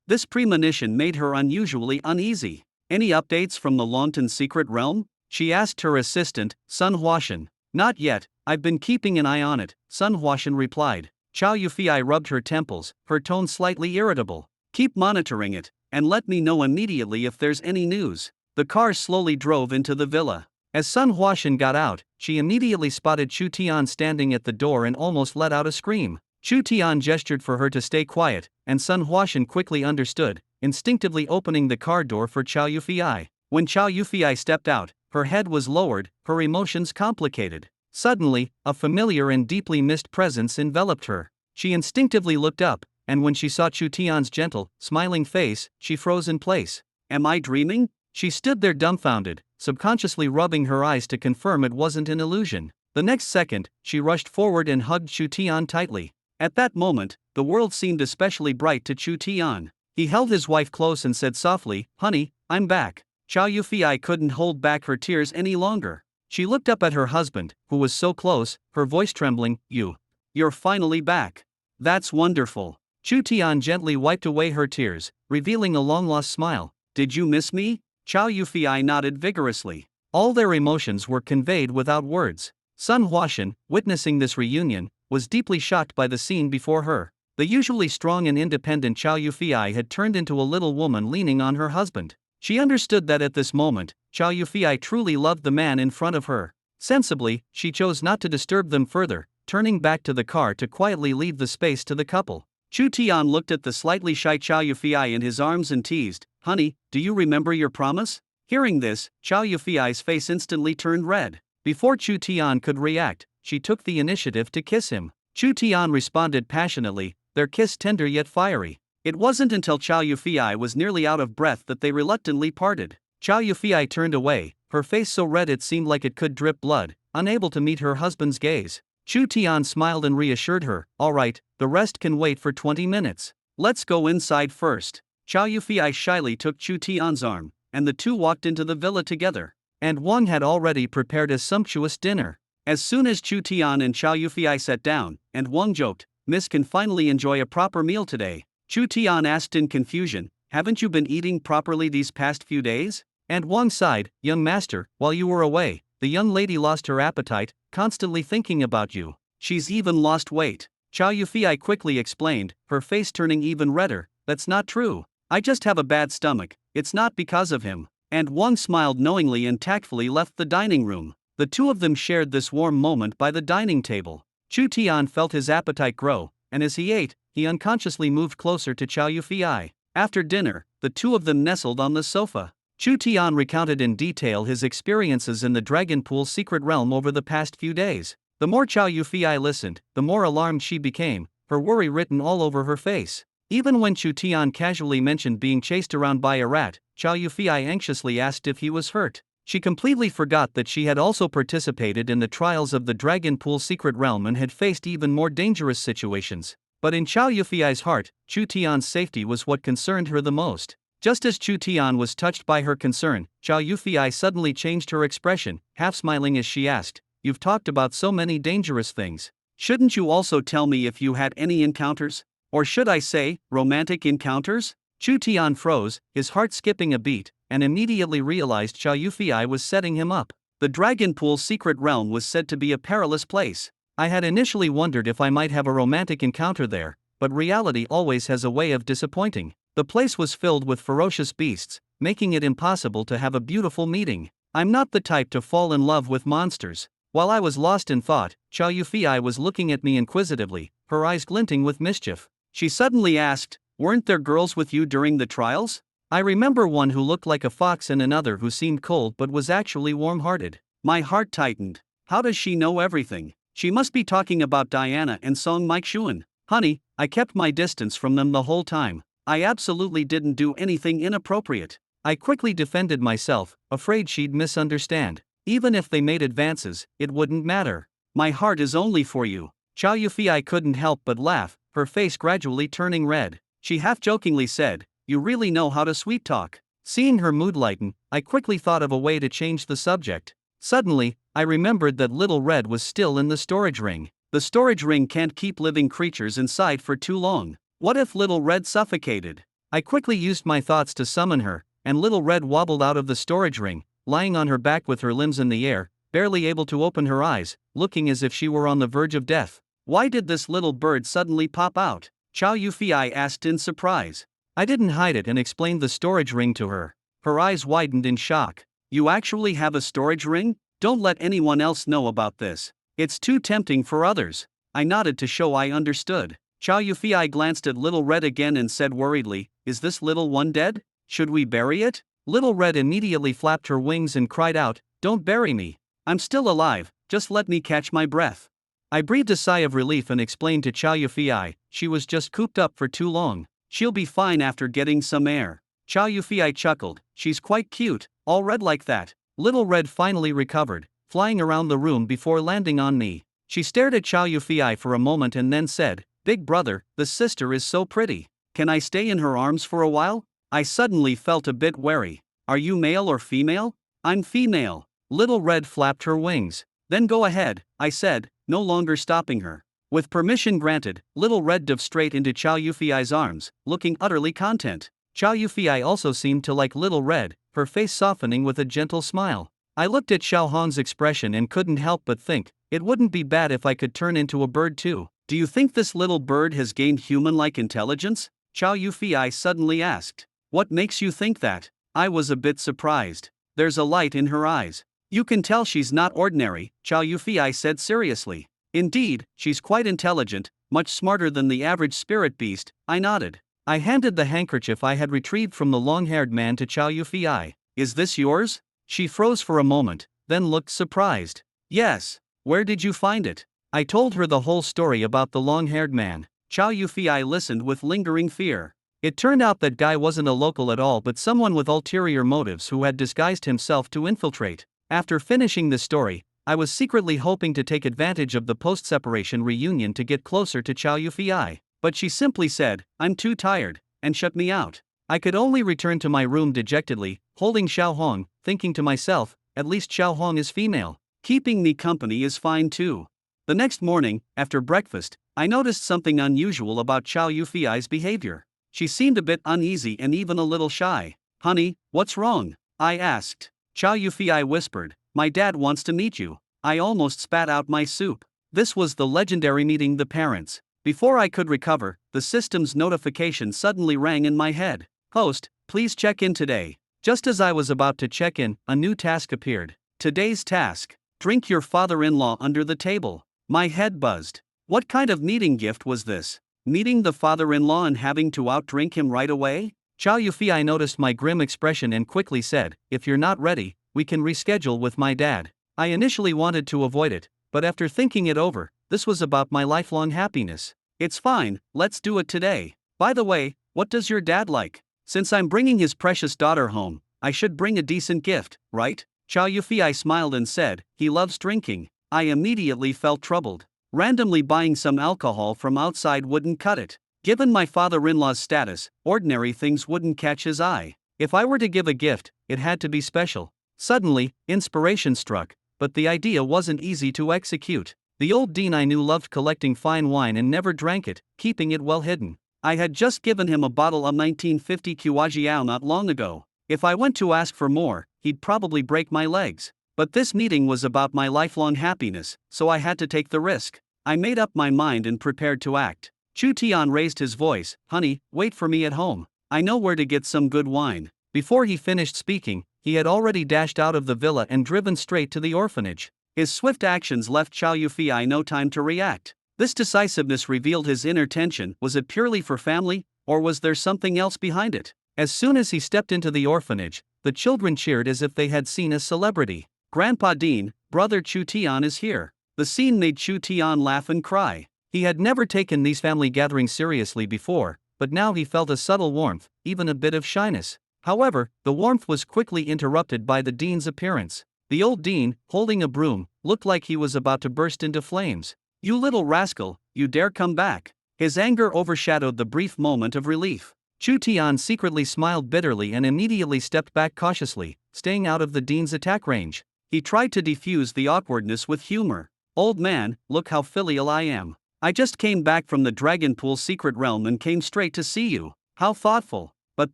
This premonition made her unusually uneasy. "Any updates from the Longtan secret realm?" she asked her assistant, Sun Huashan. "Not yet, I've been keeping an eye on it," Sun Huashan replied. Chao Yufei rubbed her temples, her tone slightly irritable. "Keep monitoring it, and let me know immediately if there's any news." The car slowly drove into the villa. As Sun Huashan got out, she immediately spotted Chu Tian standing at the door and almost let out a scream. Chu Tian gestured for her to stay quiet, and Sun Huashan quickly understood, instinctively opening the car door for Chao Yufei. When Chao Yufei stepped out, her head was lowered, her emotions complicated. Suddenly, a familiar and deeply missed presence enveloped her. She instinctively looked up, and when she saw Chu Tian's gentle, smiling face, she froze in place. "Am I dreaming?" She stood there dumbfounded, subconsciously rubbing her eyes to confirm it wasn't an illusion. The next second, she rushed forward and hugged Chu Tian tightly. At that moment, the world seemed especially bright to Chu Tian. He held his wife close and said softly, "Honey, I'm back." Chao Yufei couldn't hold back her tears any longer. She looked up at her husband, who was so close, her voice trembling. You're finally back. That's wonderful. Chu Tian gently wiped away her tears, revealing a long-lost smile. Did you miss me? Chow Yufei nodded vigorously. All their emotions were conveyed without words. Sun Huashan, witnessing this reunion, was deeply shocked by the scene before her. The usually strong and independent Chow Yufei had turned into a little woman leaning on her husband. She understood that at this moment, Chow Yufei truly loved the man in front of her. Sensibly, she chose not to disturb them further, turning back to the car to quietly leave the space to the couple. Chu Tian looked at the slightly shy Chow Yufei in his arms and teased, "Honey, do you remember your promise?" Hearing this, Chow Yufei's face instantly turned red. Before Chu Tian could react, she took the initiative to kiss him. Chu Tian responded passionately, their kiss tender yet fiery. It wasn't until Chow Yufei was nearly out of breath that they reluctantly parted. Chow Yufei turned away, her face so red it seemed like it could drip blood, unable to meet her husband's gaze. Chu Tian smiled and reassured her, "All right, the rest can wait for 20 minutes. Let's go inside first." Chow Yufei shyly took Chu Tian's arm, and the two walked into the villa together. And Wang had already prepared a sumptuous dinner. As soon as Chu Tian and Chow Yufei sat down, and Wang joked, "Miss can finally enjoy a proper meal today." Chu Tian asked in confusion, "Haven't you been eating properly these past few days?" And Wang sighed, "Young master, while you were away, the young lady lost her appetite, constantly thinking about you. She's even lost weight." Chow Yufei quickly explained, her face turning even redder, "That's not true. I just have a bad stomach, it's not because of him." And Wang smiled knowingly and tactfully left the dining room. The two of them shared this warm moment by the dining table. Chu Tian felt his appetite grow, and as he ate, he unconsciously moved closer to Chow Yufei. After dinner, the two of them nestled on the sofa. Chu Tian recounted in detail his experiences in the Dragon Pool secret realm over the past few days. The more Chow Yufei listened, the more alarmed she became, her worry written all over her face. Even when Chu Tian casually mentioned being chased around by a rat, Chow Yufei anxiously asked if he was hurt. She completely forgot that she had also participated in the trials of the Dragon Pool secret realm and had faced even more dangerous situations. But in Chow Yufei's heart, Chu Tian's safety was what concerned her the most. Just as Chu Tian was touched by her concern, Chow Yufei suddenly changed her expression, half smiling as she asked, "You've talked about so many dangerous things. Shouldn't you also tell me if you had any encounters? Or should I say, romantic encounters?" Chu Tian froze, his heart skipping a beat, and immediately realized Chow Yufei was setting him up. The Dragon Pool secret realm was said to be a perilous place. I had initially wondered if I might have a romantic encounter there, but reality always has a way of disappointing. The place was filled with ferocious beasts, making it impossible to have a beautiful meeting. I'm not the type to fall in love with monsters. While I was lost in thought, Chow Yufei was looking at me inquisitively, her eyes glinting with mischief. She suddenly asked, "Weren't there girls with you during the trials? I remember one who looked like a fox and another who seemed cold but was actually warm-hearted." My heart tightened. How does she know everything? She must be talking about Diana and Song Mike-Xuan. Honey, I kept my distance from them the whole time. I absolutely didn't do anything inappropriate. I quickly defended myself, afraid she'd misunderstand. Even if they made advances, it wouldn't matter. My heart is only for you. Chow Yufei couldn't help but laugh, her face gradually turning red. She half-jokingly said, "You really know how to sweet-talk." Seeing her mood lighten, I quickly thought of a way to change the subject. Suddenly, I remembered that Little Red was still in the storage ring. The storage ring can't keep living creatures inside for too long. What if Little Red suffocated? I quickly used my thoughts to summon her, and Little Red wobbled out of the storage ring, lying on her back with her limbs in the air, barely able to open her eyes, looking as if she were on the verge of death. Why did this little bird suddenly pop out? Chow Yufei asked in surprise. I didn't hide it and explained the storage ring to her. Her eyes widened in shock. You actually have a storage ring? Don't let anyone else know about this. It's too tempting for others. I nodded to show I understood. Chow Yufei glanced at Little Red again and said worriedly, "Is this little one dead? Should we bury it?" Little Red immediately flapped her wings and cried out, "Don't bury me. I'm still alive, just let me catch my breath." I breathed a sigh of relief and explained to Chow Yufei, she was just cooped up for too long. She'll be fine after getting some air. Chow Yufei chuckled, "She's quite cute, all red like that." Little Red finally recovered, flying around the room before landing on me. She stared at Chow Yufei for a moment and then said, "Big brother, the sister is so pretty. Can I stay in her arms for a while?" I suddenly felt a bit wary. "Are you male or female?" "I'm female." Little Red flapped her wings. Then go ahead, I said, no longer stopping her. With permission granted, Little Red dove straight into Chow Yufi's arms, looking utterly content. Chow Yufi also seemed to like Little Red, her face softening with a gentle smile. I looked at Xiao Hong's expression and couldn't help but think, it wouldn't be bad if I could turn into a bird too. Do you think this little bird has gained human-like intelligence? Chow Yufi suddenly asked. What makes you think that? I was a bit surprised. There's a light in her eyes. You can tell she's not ordinary, Chow Yufi said seriously. Indeed, she's quite intelligent, much smarter than the average spirit beast, I nodded. I handed the handkerchief I had retrieved from the long-haired man to Chow Yufi. Is this yours? She froze for a moment, then looked surprised. Yes. Where did you find it? I told her the whole story about the long-haired man. Chow Yufi listened with lingering fear. It turned out that guy wasn't a local at all but someone with ulterior motives who had disguised himself to infiltrate. After finishing the story, I was secretly hoping to take advantage of the post-separation reunion to get closer to Chow Yufi. But she simply said, I'm too tired, and shut me out. I could only return to my room dejectedly, holding Xiao Hong, thinking to myself, at least Xiao Hong is female. Keeping me company is fine too. The next morning, after breakfast, I noticed something unusual about Chow Yufi's behavior. She seemed a bit uneasy and even a little shy. Honey, what's wrong? I asked. Chow Yufi whispered, my dad wants to meet you. I almost spat out my soup. This was the legendary meeting the parents. Before I could recover, the system's notification suddenly rang in my head. Host, please check in today. Just as I was about to check in, a new task appeared. Today's task. Drink your father-in-law under the table. My head buzzed. What kind of meeting gift was this? Meeting the father-in-law and having to outdrink him right away? Chow Yufi noticed my grim expression and quickly said, if you're not ready, we can reschedule with my dad. I initially wanted to avoid it, but after thinking it over, this was about my lifelong happiness. It's fine, let's do it today. By the way, what does your dad like? Since I'm bringing his precious daughter home, I should bring a decent gift, right? Chow Yufi smiled and said, he loves drinking. I immediately felt troubled. Randomly buying some alcohol from outside wouldn't cut it. Given my father-in-law's status, ordinary things wouldn't catch his eye. If I were to give a gift, it had to be special. Suddenly, inspiration struck, but the idea wasn't easy to execute. The old dean I knew loved collecting fine wine and never drank it, keeping it well hidden. I had just given him a bottle of 1950 Kuajiao not long ago. If I went to ask for more, he'd probably break my legs. But this meeting was about my lifelong happiness, so I had to take the risk. I made up my mind and prepared to act. Chu Tian raised his voice, honey, wait for me at home. I know where to get some good wine. Before he finished speaking, he had already dashed out of the villa and driven straight to the orphanage. His swift actions left Chow Yufi no time to react. This decisiveness revealed his inner tension. Was it purely for family, or was there something else behind it? As soon as he stepped into the orphanage, the children cheered as if they had seen a celebrity. Grandpa Dean, brother Chu Tian is here. The scene made Chu Tian laugh and cry. He had never taken these family gatherings seriously before, but now he felt a subtle warmth, even a bit of shyness. However, the warmth was quickly interrupted by the dean's appearance. The old dean, holding a broom, looked like he was about to burst into flames. You little rascal, you dare come back. His anger overshadowed the brief moment of relief. Chu Tian secretly smiled bitterly and immediately stepped back cautiously, staying out of the dean's attack range. He tried to defuse the awkwardness with humor. Old man, look how filial I am. I just came back from the Dragon Pool secret realm and came straight to see you. How thoughtful. But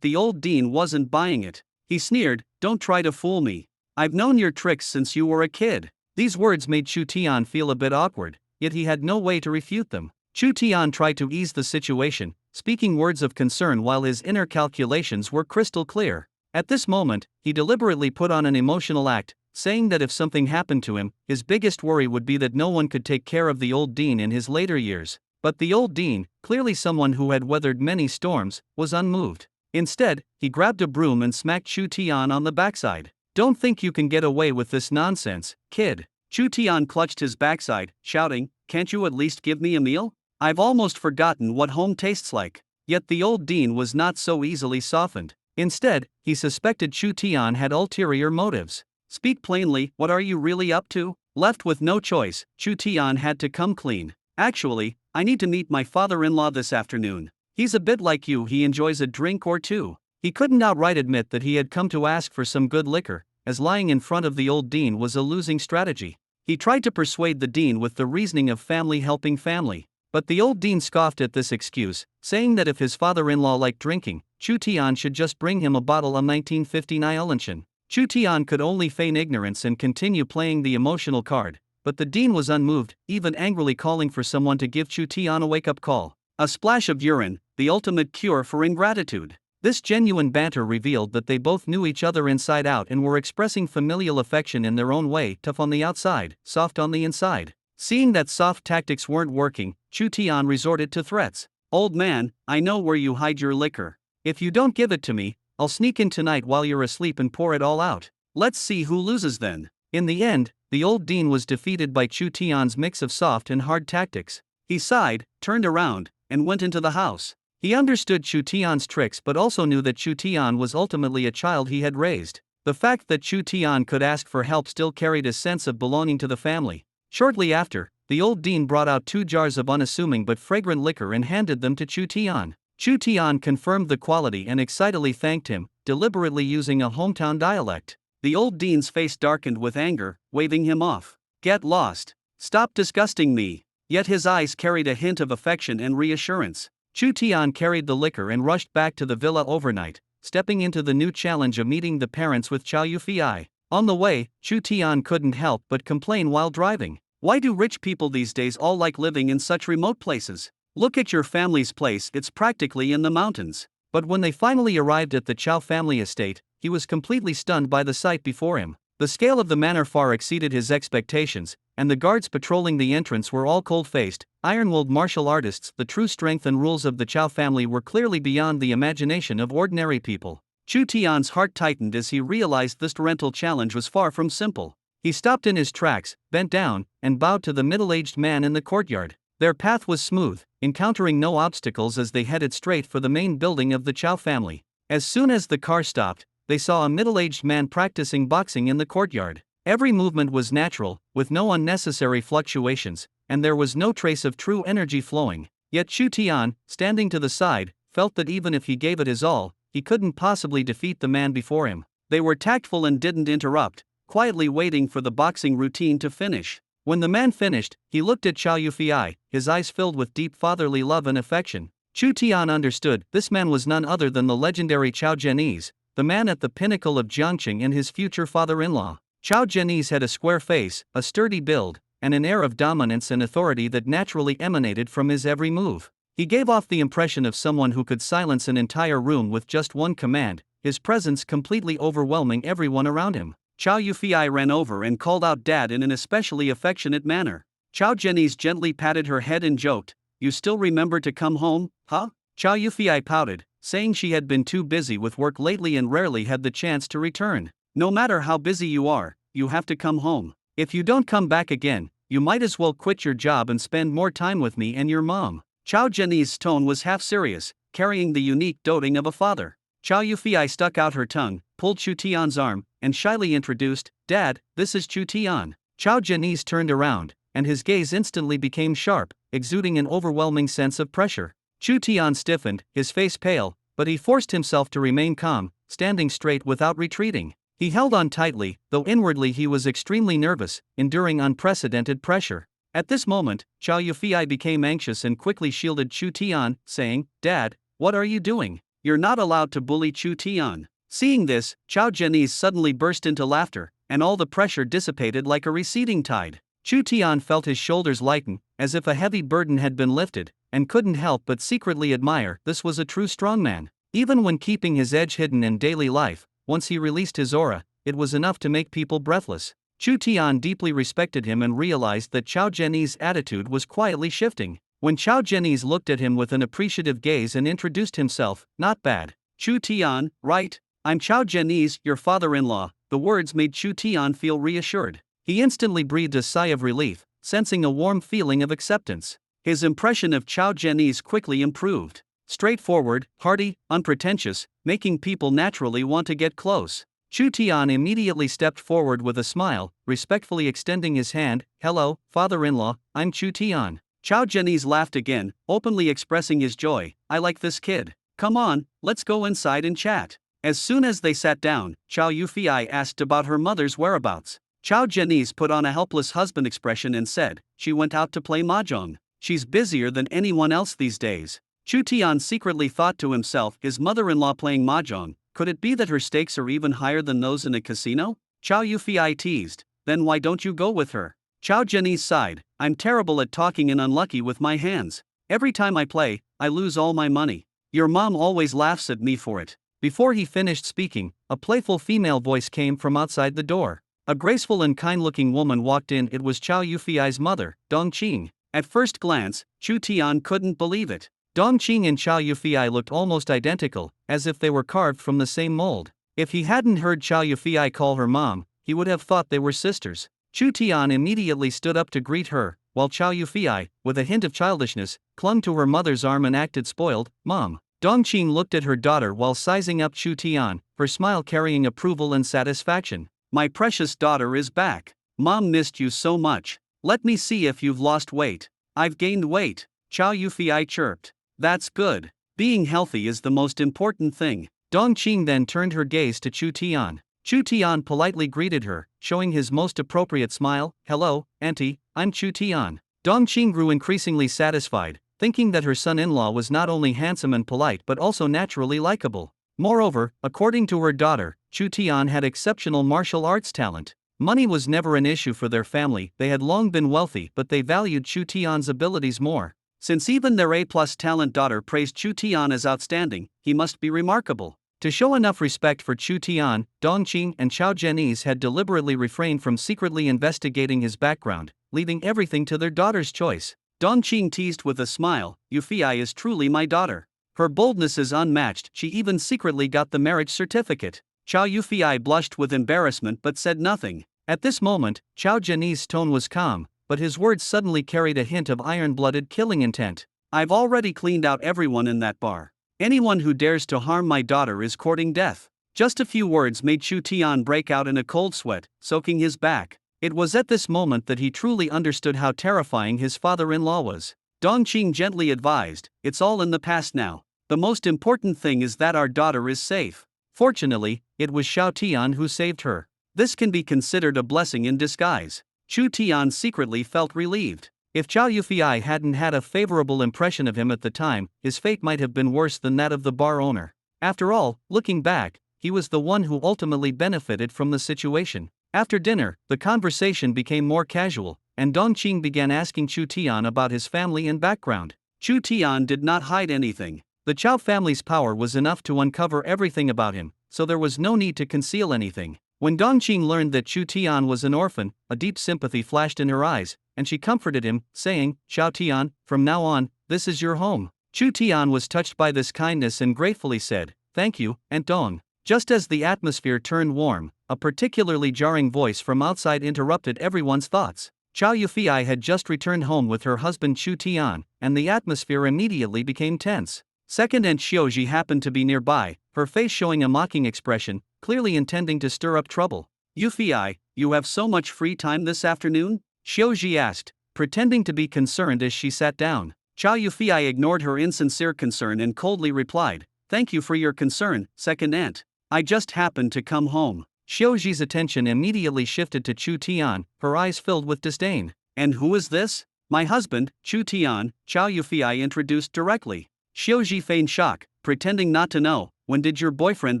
the old dean wasn't buying it. He sneered, don't try to fool me. I've known your tricks since you were a kid. These words made Chu Tian feel a bit awkward, yet he had no way to refute them. Chu Tian tried to ease the situation, speaking words of concern while his inner calculations were crystal clear. At this moment, he deliberately put on an emotional act, saying that if something happened to him, his biggest worry would be that no one could take care of the old dean in his later years. But the old dean, clearly someone who had weathered many storms, was unmoved. Instead, he grabbed a broom and smacked Chu Tian on the backside. Don't think you can get away with this nonsense, kid. Chu Tian clutched his backside, shouting, can't you at least give me a meal? I've almost forgotten what home tastes like. Yet the old dean was not so easily softened. Instead, he suspected Chu Tian had ulterior motives. Speak plainly, what are you really up to? Left with no choice, Chu Tian had to come clean. Actually, I need to meet my father-in-law this afternoon. He's a bit like you, he enjoys a drink or two. He couldn't outright admit that he had come to ask for some good liquor, as lying in front of the old dean was a losing strategy. He tried to persuade the dean with the reasoning of family helping family. But the old dean scoffed at this excuse, saying that if his father-in-law liked drinking, Chu Tian should just bring him a bottle of 1959 Olenchen. Chu Tian could only feign ignorance and continue playing the emotional card, but the dean was unmoved, even angrily calling for someone to give Chu Tian a wake-up call. A splash of urine, the ultimate cure for ingratitude. This genuine banter revealed that they both knew each other inside out and were expressing familial affection in their own way, tough on the outside, soft on the inside. Seeing that soft tactics weren't working, Chu Tian resorted to threats. "Old man, I know where you hide your liquor. If you don't give it to me, I'll sneak in tonight while you're asleep and pour it all out. Let's see who loses then." In the end, the old dean was defeated by Chu Tian's mix of soft and hard tactics. He sighed, turned around, and went into the house. He understood Chu Tian's tricks but also knew that Chu Tian was ultimately a child he had raised. The fact that Chu Tian could ask for help still carried a sense of belonging to the family. Shortly after, the old dean brought out 2 jars of unassuming but fragrant liquor and handed them to Chu Tian. Chu Tian confirmed the quality and excitedly thanked him, deliberately using a hometown dialect. The old dean's face darkened with anger, waving him off. "Get lost. Stop disgusting me." Yet his eyes carried a hint of affection and reassurance. Chu Tian carried the liquor and rushed back to the villa overnight, stepping into the new challenge of meeting the parents with Chow Yufei. On the way, Chu Tian couldn't help but complain while driving. "Why do rich people these days all like living in such remote places? Look at your family's place, it's practically in the mountains." But when they finally arrived at the Chow family estate, he was completely stunned by the sight before him. The scale of the manor far exceeded his expectations, and the guards patrolling the entrance were all cold-faced, iron-willed martial artists. The true strength and rules of the Chow family were clearly beyond the imagination of ordinary people. Chu Tian's heart tightened as he realized this parental challenge was far from simple. He stopped in his tracks, bent down, and bowed to the middle-aged man in the courtyard. Their path was smooth, encountering no obstacles as they headed straight for the main building of the Chow family. As soon as the car stopped, they saw a middle-aged man practicing boxing in the courtyard. Every movement was natural, with no unnecessary fluctuations, and there was no trace of true energy flowing. Yet Chu Tian, standing to the side, felt that even if he gave it his all, he couldn't possibly defeat the man before him. They were tactful and didn't interrupt, quietly waiting for the boxing routine to finish. When the man finished, he looked at Chow Yufei, his eyes filled with deep fatherly love and affection. Chu Tian understood this man was none other than the legendary Chow Zhenese, the man at the pinnacle of Jiangqing and his future father-in-law. Chow Zhenese had a square face, a sturdy build, and an air of dominance and authority that naturally emanated from his every move. He gave off the impression of someone who could silence an entire room with just one command, his presence completely overwhelming everyone around him. Chow Yufei ran over and called out "Dad" in an especially affectionate manner. Chow Zhenese gently patted her head and joked, "You still remember to come home, huh?" Chow Yufei pouted, saying she had been too busy with work lately and rarely had the chance to return. "No matter how busy you are, you have to come home. If you don't come back again, you might as well quit your job and spend more time with me and your mom." Chow Zhenese's tone was half serious, carrying the unique doting of a father. Chow Yufei stuck out her tongue, pulled Chu Tian's arm, and shyly introduced, "Dad, this is Chu Tian." Chow Zhenese turned around, and his gaze instantly became sharp, exuding an overwhelming sense of pressure. Chu Tian stiffened, his face pale, but he forced himself to remain calm, standing straight without retreating. He held on tightly, though inwardly he was extremely nervous, enduring unprecedented pressure. At this moment, Chow Yufei became anxious and quickly shielded Chu Tian, saying, "Dad, what are you doing? You're not allowed to bully Chu Tian." Seeing this, Chow Zhenese suddenly burst into laughter, and all the pressure dissipated like a receding tide. Chu Tian felt his shoulders lighten, as if a heavy burden had been lifted, and couldn't help but secretly admire this was a true strongman. Even when keeping his edge hidden in daily life, once he released his aura, it was enough to make people breathless. Chu Tian deeply respected him and realized that Chow Zhenese's attitude was quietly shifting. When Chow Zhenese looked at him with an appreciative gaze and introduced himself, "Not bad. Chu Tian, right? I'm Chow Zhenese, your father-in-law." The words made Chu Tian feel reassured. He instantly breathed a sigh of relief, sensing a warm feeling of acceptance. His impression of Chow Zhenese quickly improved. Straightforward, hearty, unpretentious, making people naturally want to get close. Chu Tian immediately stepped forward with a smile, respectfully extending his hand. "Hello, father-in-law, I'm Chu Tian." Chow Zhenese laughed again, openly expressing his joy. "I like this kid. Come on, let's go inside and chat." As soon as they sat down, Chow Yufei asked about her mother's whereabouts. Chow Janice put on a helpless husband expression and said, "She went out to play mahjong. She's busier than anyone else these days." Chu Tian secretly thought to himself, his mother-in-law playing mahjong, could it be that her stakes are even higher than those in a casino? Chow Yufei teased, "Then why don't you go with her?" Chow Janice sighed, "I'm terrible at talking and unlucky with my hands. Every time I play, I lose all my money. Your mom always laughs at me for it." Before he finished speaking, a playful female voice came from outside the door. A graceful and kind-looking woman walked in. It was Chow Yufei's mother, Dong Qing. At first glance, Chu Tian couldn't believe it. Dong Qing and Chow Yufei looked almost identical, as if they were carved from the same mold. If he hadn't heard Chow Yufei call her mom, he would have thought they were sisters. Chu Tian immediately stood up to greet her, while Chow Yufei, with a hint of childishness, clung to her mother's arm and acted spoiled. "Mom." Dong Qing looked at her daughter while sizing up Chu Tian, her smile carrying approval and satisfaction. "My precious daughter is back. Mom missed you so much. Let me see if you've lost weight." "I've gained weight," Chow Yufei chirped. "That's good. Being healthy is the most important thing." Dong Qing then turned her gaze to Chu Tian. Chu Tian politely greeted her, showing his most appropriate smile. "Hello, Auntie, I'm Chu Tian." Dong Qing grew increasingly satisfied, thinking that her son-in-law was not only handsome and polite but also naturally likable. Moreover, according to her daughter, Chu Tian had exceptional martial arts talent. Money was never an issue for their family. They had long been wealthy, but they valued Chu Tian's abilities more. Since even their A-plus talent daughter praised Chu Tian as outstanding, he must be remarkable. To show enough respect for Chu Tian, Dong Qing and Chow Janice had deliberately refrained from secretly investigating his background, leaving everything to their daughter's choice. Dong Qing teased with a smile, "Yufei is truly my daughter. Her boldness is unmatched. She even secretly got the marriage certificate." Chow Yufei blushed with embarrassment but said nothing. At this moment, Chow Janice's tone was calm, but his words suddenly carried a hint of iron-blooded killing intent. "I've already cleaned out everyone in that bar. Anyone who dares to harm my daughter is courting death." Just a few words made Chu Tian break out in a cold sweat, soaking his back. It was at this moment that he truly understood how terrifying his father-in-law was. Dong Qing gently advised, "It's all in the past now. The most important thing is that our daughter is safe." Fortunately, it was Xiao Tian who saved her. This can be considered a blessing in disguise. Chu Tian secretly felt relieved. If Chow Yufei hadn't had a favorable impression of him at the time, his fate might have been worse than that of the bar owner. After all, looking back, he was the one who ultimately benefited from the situation. After dinner, the conversation became more casual, and Dong Qing began asking Chu Tian about his family and background. Chu Tian did not hide anything. The Chow family's power was enough to uncover everything about him, so there was no need to conceal anything. When Dong Qing learned that Chu Tian was an orphan, a deep sympathy flashed in her eyes, and she comforted him, saying, "Xiao Tian, from now on, this is your home." Chu Tian was touched by this kindness and gratefully said, "Thank you, Aunt Dong." Just as the atmosphere turned warm, a particularly jarring voice from outside interrupted everyone's thoughts. Chow Yufei had just returned home with her husband Chu Tian, and the atmosphere immediately became tense. Second Aunt Xiaoji happened to be nearby, her face showing a mocking expression, clearly intending to stir up trouble. "Yufei, you have so much free time this afternoon?" Xiaoji asked, pretending to be concerned as she sat down. Chow Yufei ignored her insincere concern and coldly replied, "Thank you for your concern, second aunt. I just happened to come home." Xiaoji's attention immediately shifted to Chu Tian, her eyes filled with disdain. "And who is this?" "My husband, Chu Tian," Chow Yufei introduced directly. Xiaoji feigned shock, pretending not to know. "When did your boyfriend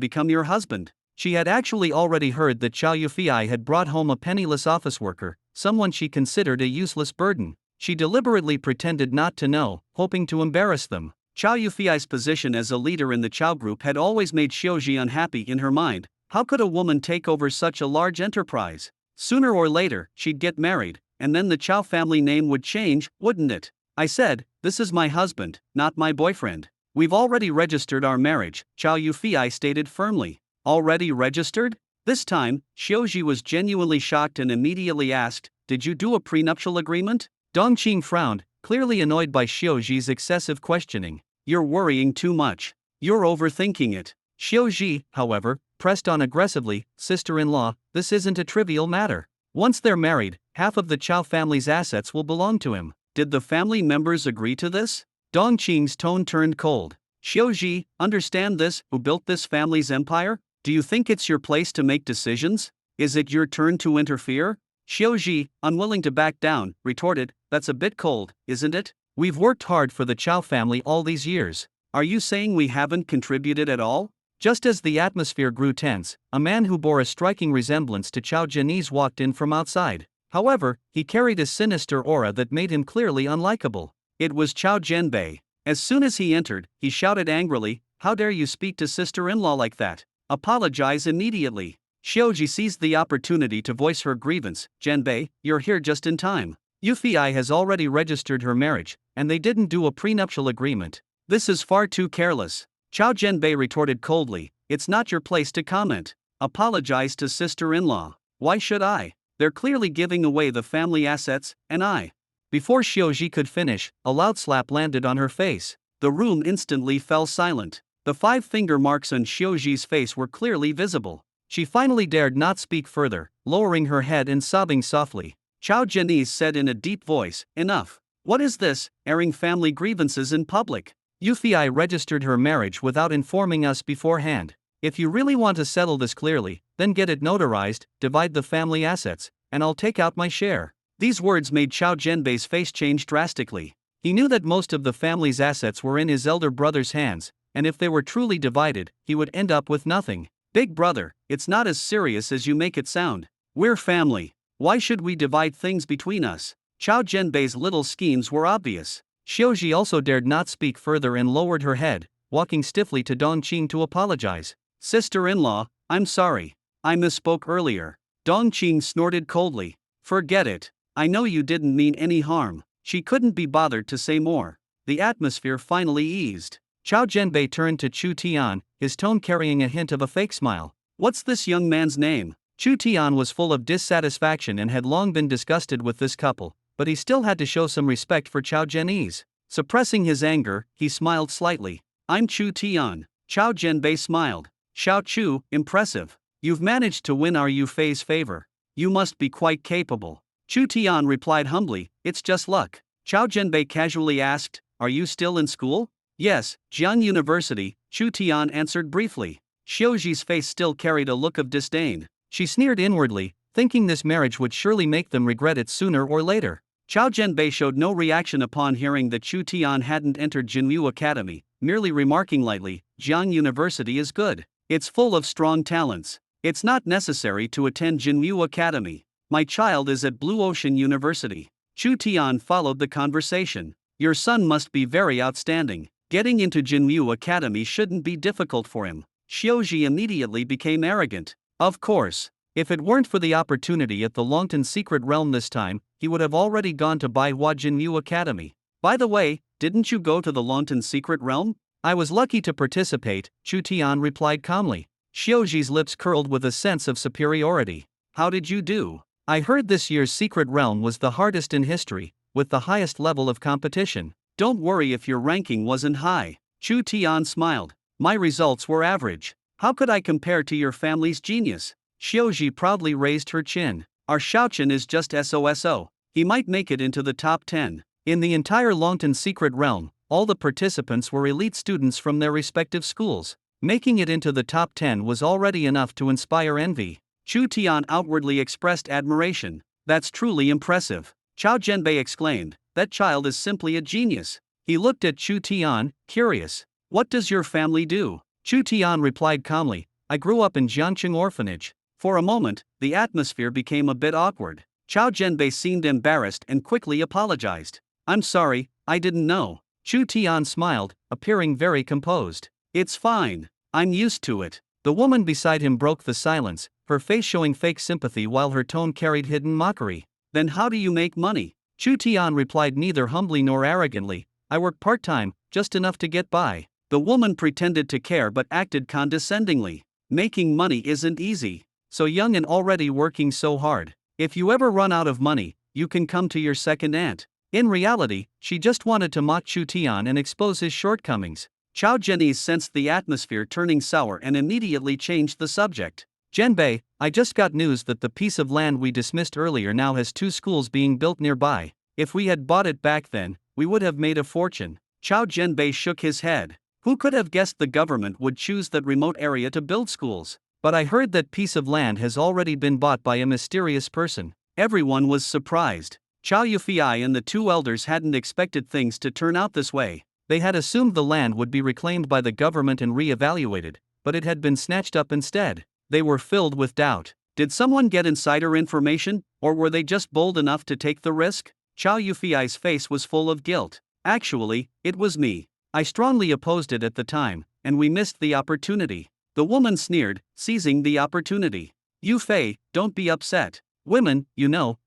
become your husband?" She had actually already heard that Chow Yufei had brought home a penniless office worker, someone she considered a useless burden. She deliberately pretended not to know, hoping to embarrass them. Chow Yufei's position as a leader in the Chow group had always made Xiaoji unhappy in her mind. How could a woman take over such a large enterprise? Sooner or later, she'd get married, and then the Chow family name would change, wouldn't it? "I said, this is my husband, not my boyfriend. We've already registered our marriage," Chow Yufei stated firmly. "Already registered?" This time, Xiaoji was genuinely shocked and immediately asked, "Did you do a prenuptial agreement?" Dong Qing frowned, clearly annoyed by Xiaoji's excessive questioning. "You're worrying too much. You're overthinking it." Xiaoji, however, pressed on aggressively, "Sister-in-law, this isn't a trivial matter. Once they're married, half of the Chow family's assets will belong to him." "Did the family members agree to this?" Dong Qing's tone turned cold. Xiaoji, understand this, who built this family's empire? Do you think it's your place to make decisions? Is it your turn to interfere? Xiaoji, unwilling to back down, retorted, that's a bit cold, isn't it? We've worked hard for the Chow family all these years. Are you saying we haven't contributed at all? Just as the atmosphere grew tense, a man who bore a striking resemblance to Chow Jianese walked in from outside. However, he carried a sinister aura that made him clearly unlikable. It was Chow Jianbei. As soon as he entered, he shouted angrily, "How dare you speak to sister-in-law like that? Apologize immediately." Xiaoji seized the opportunity to voice her grievance. "Jianbei, you're here just in time. Yufei has already registered her marriage, and they didn't do a prenuptial agreement. This is far too careless." Chow Jianbei retorted coldly, "It's not your place to comment. Apologize to sister-in-law. Why should I? They're clearly giving away the family assets, and I." Before Xiaoji could finish, a loud slap landed on her face. The room instantly fell silent. The 5-finger marks on Xiaoji's face were clearly visible. She finally dared not speak further, lowering her head and sobbing softly. Chow Jianese said in a deep voice, "Enough. What is this, airing family grievances in public? Yufei registered her marriage without informing us beforehand. If you really want to settle this clearly, then get it notarized, divide the family assets, and I'll take out my share." These words made Chow Jianbei's face change drastically. He knew that most of the family's assets were in his elder brother's hands, and if they were truly divided, he would end up with nothing. "Big brother, it's not as serious as you make it sound. We're family. Why should we divide things between us?" Chow Jianbei's little schemes were obvious. Xiaoji also dared not speak further and lowered her head, walking stiffly to Dongqing to apologize. "Sister-in-law, I'm sorry. I misspoke earlier." Dongqing snorted coldly. "Forget it. I know you didn't mean any harm." She couldn't be bothered to say more. The atmosphere finally eased. Chow Jianbei turned to Chu Tian, his tone carrying a hint of a fake smile. "What's this young man's name?" Chu Tian was full of dissatisfaction and had long been disgusted with this couple, but he still had to show some respect for Chow Jianese. Suppressing his anger, he smiled slightly. "I'm Chu Tian." Chow Jianbei smiled. "Xiao Chu, impressive. You've managed to win our Yufei's favor. You must be quite capable." Chu Tian replied humbly, "It's just luck." Chow Jianbei casually asked, "Are you still in school?" "Yes, Jiang University," Chu Tian answered briefly. Xiaoji's face still carried a look of disdain. She sneered inwardly, thinking this marriage would surely make them regret it sooner or later. Chow Jianbei showed no reaction upon hearing that Chu Tian hadn't entered Jinyu Academy, merely remarking lightly, "Jiang University is good. It's full of strong talents. It's not necessary to attend Jinyu Academy. My child is at Blue Ocean University." Chu Tian followed the conversation. "Your son must be very outstanding. Getting into Jinyu Academy shouldn't be difficult for him." Xiaoji immediately became arrogant. Of course. If it weren't for the opportunity at the Longton Secret Realm this time, he would have already gone to Baihua Jinyu Academy. "By the way, didn't you go to the Longton Secret Realm?" "I was lucky to participate," Chu Tian replied calmly. Xiaoji's lips curled with a sense of superiority. "How did you do?" "I heard this year's Secret Realm was the hardest in history, with the highest level of competition." "Don't worry if your ranking wasn't high." Chu Tian smiled. "My results were average. How could I compare to your family's genius?" Xiaoji proudly raised her chin. "Our Xiaochen is just SOSO. He might make it into the top 10. In the entire Longton Secret Realm, all the participants were elite students from their respective schools. Making it into the top 10 was already enough to inspire envy." Chu Tian outwardly expressed admiration. "That's truly impressive." Chow Jianbei exclaimed, "That child is simply a genius." He looked at Chu Tian, curious. "What does your family do?" Chu Tian replied calmly, "I grew up in Jiangqing Orphanage." For a moment, the atmosphere became a bit awkward. Chow Jianbei seemed embarrassed and quickly apologized. "I'm sorry, I didn't know." Chu Tian smiled, appearing very composed. "It's fine. I'm used to it." The woman beside him broke the silence, her face showing fake sympathy while her tone carried hidden mockery. "Then how do you make money?" Chu Tian replied neither humbly nor arrogantly, "I work part-time, just enough to get by." The woman pretended to care but acted condescendingly. "Making money isn't easy. So young and already working so hard. If you ever run out of money, you can come to your second aunt." In reality, she just wanted to mock Chu Tian and expose his shortcomings. Chow Jianese sensed the atmosphere turning sour and immediately changed the subject. "Jianbei, I just got news that the piece of land we dismissed earlier now has 2 schools being built nearby. If we had bought it back then, we would have made a fortune." Chow Jianbei shook his head. Who could have guessed the government would choose that remote area to build schools? But I heard that piece of land has already been bought by a mysterious person. Everyone was surprised. Chow Yufei and the two elders hadn't expected things to turn out this way. They had assumed the land would be reclaimed by the government and re-evaluated, but it had been snatched up instead. They were filled with doubt. Did someone get insider information, or were they just bold enough to take the risk? Chow Yufei's face was full of guilt. Actually, it was me. I strongly opposed it at the time, and we missed the opportunity. The woman sneered, seizing the opportunity. Yufei, don't be upset. Women,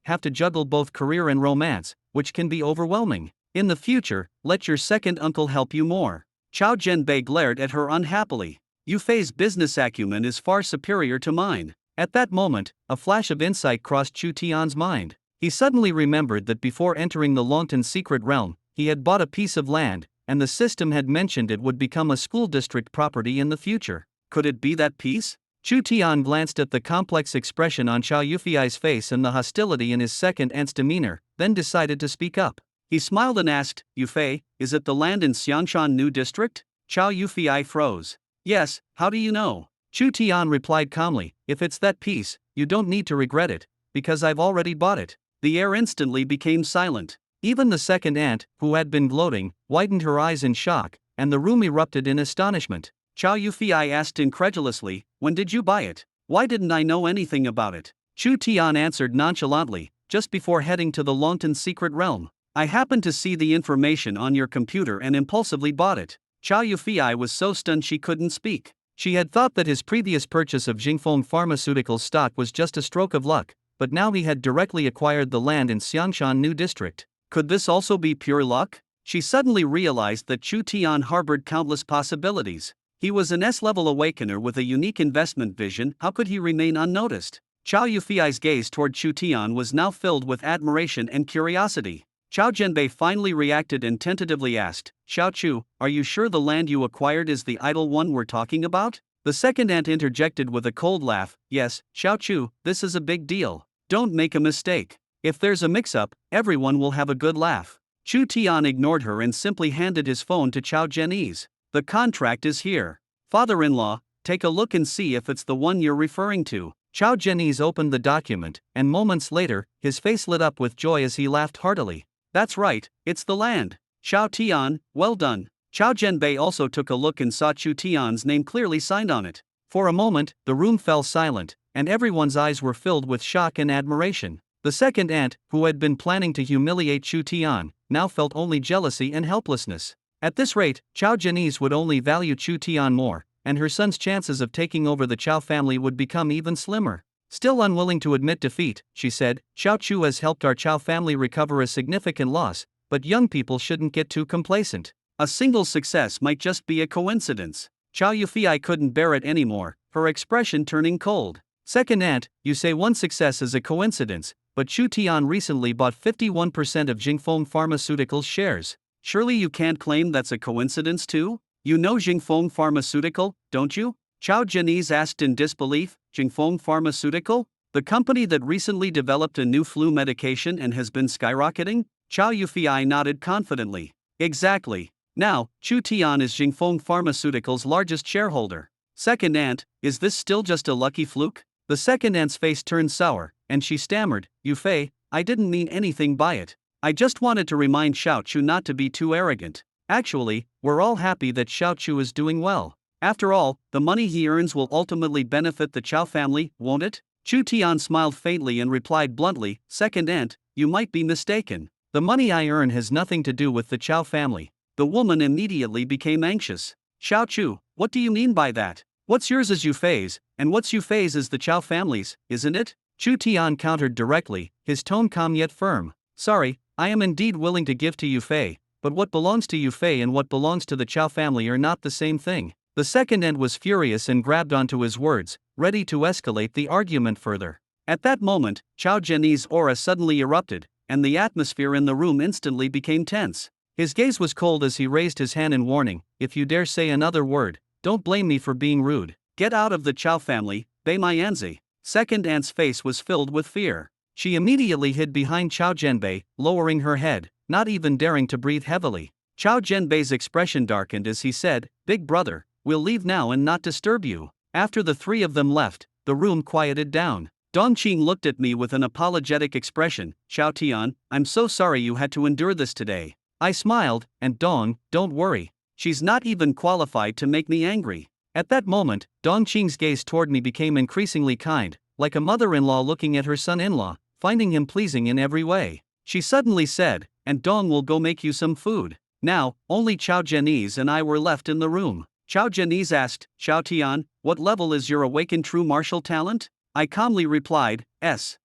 have to juggle both career and romance, which can be overwhelming. In the future, let your second uncle help you more. Chow Zhenbei glared at her unhappily. Yufei's business acumen is far superior to mine. At that moment, a flash of insight crossed Chu Tian's mind. He suddenly remembered that before entering the Longtan secret realm, he had bought a piece of land, and the system had mentioned it would become a school district property in the future. Could it be that piece? Chu Tian glanced at the complex expression on Chow Yufei's face and the hostility in his second aunt's demeanor, then decided to speak up. He smiled and asked, Yufei, is it the land in Xiangshan New District? Chow Yufei froze. Yes, how do you know? Chu Tian replied calmly, if it's that piece, you don't need to regret it, because I've already bought it. The air instantly became silent. Even the second aunt, who had been gloating, widened her eyes in shock, and the room erupted in astonishment. Chow Yufei asked incredulously, when did you buy it? Why didn't I know anything about it? Chu Tian answered nonchalantly, just before heading to the Longtan secret realm. I happened to see the information on your computer and impulsively bought it. Chow Yufei was so stunned she couldn't speak. She had thought that his previous purchase of Jingfeng Pharmaceuticals stock was just a stroke of luck, but now he had directly acquired the land in Xiangshan New District. Could this also be pure luck? She suddenly realized that Chu Tian harbored countless possibilities. He was an S-level awakener with a unique investment vision. How could he remain unnoticed? Chow Yufei's gaze toward Chu Tian was now filled with admiration and curiosity. Chow Zhenbei finally reacted and tentatively asked, Xiao Chu, are you sure the land you acquired is the idle one we're talking about? The second aunt interjected with a cold laugh, yes, Xiao Chu, this is a big deal. Don't make a mistake. If there's a mix-up, everyone will have a good laugh. Chu Tian ignored her and simply handed his phone to Chow Zhenyi's. The contract is here. Father-in-law, take a look and see if it's the one you're referring to. Chow Zhenyi's opened the document, and moments later, his face lit up with joy as he laughed heartily. That's right, it's the land. Xiao Tian, well done. Chow Zhenbei also took a look and saw Chu Tian's name clearly signed on it. For a moment, the room fell silent, and everyone's eyes were filled with shock and admiration. The second aunt, who had been planning to humiliate Chu Tian, now felt only jealousy and helplessness. At this rate, Chow Zhenyi's would only value Chu Tian more, and her son's chances of taking over the Chow family would become even slimmer. Still unwilling to admit defeat, she said, Xiao Chu has helped our Chow family recover a significant loss, but young people shouldn't get too complacent. A single success might just be a coincidence. Chow Yufei couldn't bear it anymore, her expression turning cold. Second aunt, you say one success is a coincidence, but Chu Tian recently bought 51% of Jingfeng Pharmaceuticals shares. Surely you can't claim that's a coincidence too? You know Jingfeng Pharmaceutical, don't you? Chow Zhenyi asked in disbelief, Jingfeng Pharmaceutical? The company that recently developed a new flu medication and has been skyrocketing? Chow Yufei nodded confidently. Exactly. Now, Chu Tian is Jingfeng Pharmaceutical's largest shareholder. Second aunt, is this still just a lucky fluke? The second aunt's face turned sour, and she stammered, Yufei, I didn't mean anything by it. I just wanted to remind Xiao Chu not to be too arrogant. Actually, we're all happy that Xiao Chu is doing well. After all, the money he earns will ultimately benefit the Chow family, won't it? Chu Tian smiled faintly and replied bluntly, Second aunt, you might be mistaken. The money I earn has nothing to do with the Chow family. The woman immediately became anxious. Xiao Chu, what do you mean by that? What's yours is Yufei's, and what's Yufei's is the Chow family's, isn't it? Chu Tian countered directly, his tone calm yet firm. Sorry, I am indeed willing to give to Yufei, but what belongs to Yufei and what belongs to the Chow family are not the same thing. The second aunt was furious and grabbed onto his words, ready to escalate the argument further. At that moment, Chow Zhenyi's aura suddenly erupted, and the atmosphere in the room instantly became tense. His gaze was cold as he raised his hand in warning, if you dare say another word, don't blame me for being rude. Get out of the Chow family, Bei Mianzi. Second aunt's face was filled with fear. She immediately hid behind Chow Zhenbei, lowering her head, not even daring to breathe heavily. Chao Jianbei's expression darkened as he said, "Big brother, we'll leave now and not disturb you." After the three of them left, the room quieted down. Dongqing looked at me with an apologetic expression. "Xiao Tian, I'm so sorry you had to endure this today." I smiled, and don't worry. She's not even qualified to make me angry. At that moment, Dongqing's gaze toward me became increasingly kind, like a mother-in-law looking at her son-in-law, finding him pleasing in every way. She suddenly said, "And Dong will go make you some food." Now, only Chao Jianese and I were left in the room. Chao Jianese asked, "Xiao Tian, what level is your awakened true martial talent?" I calmly replied, S.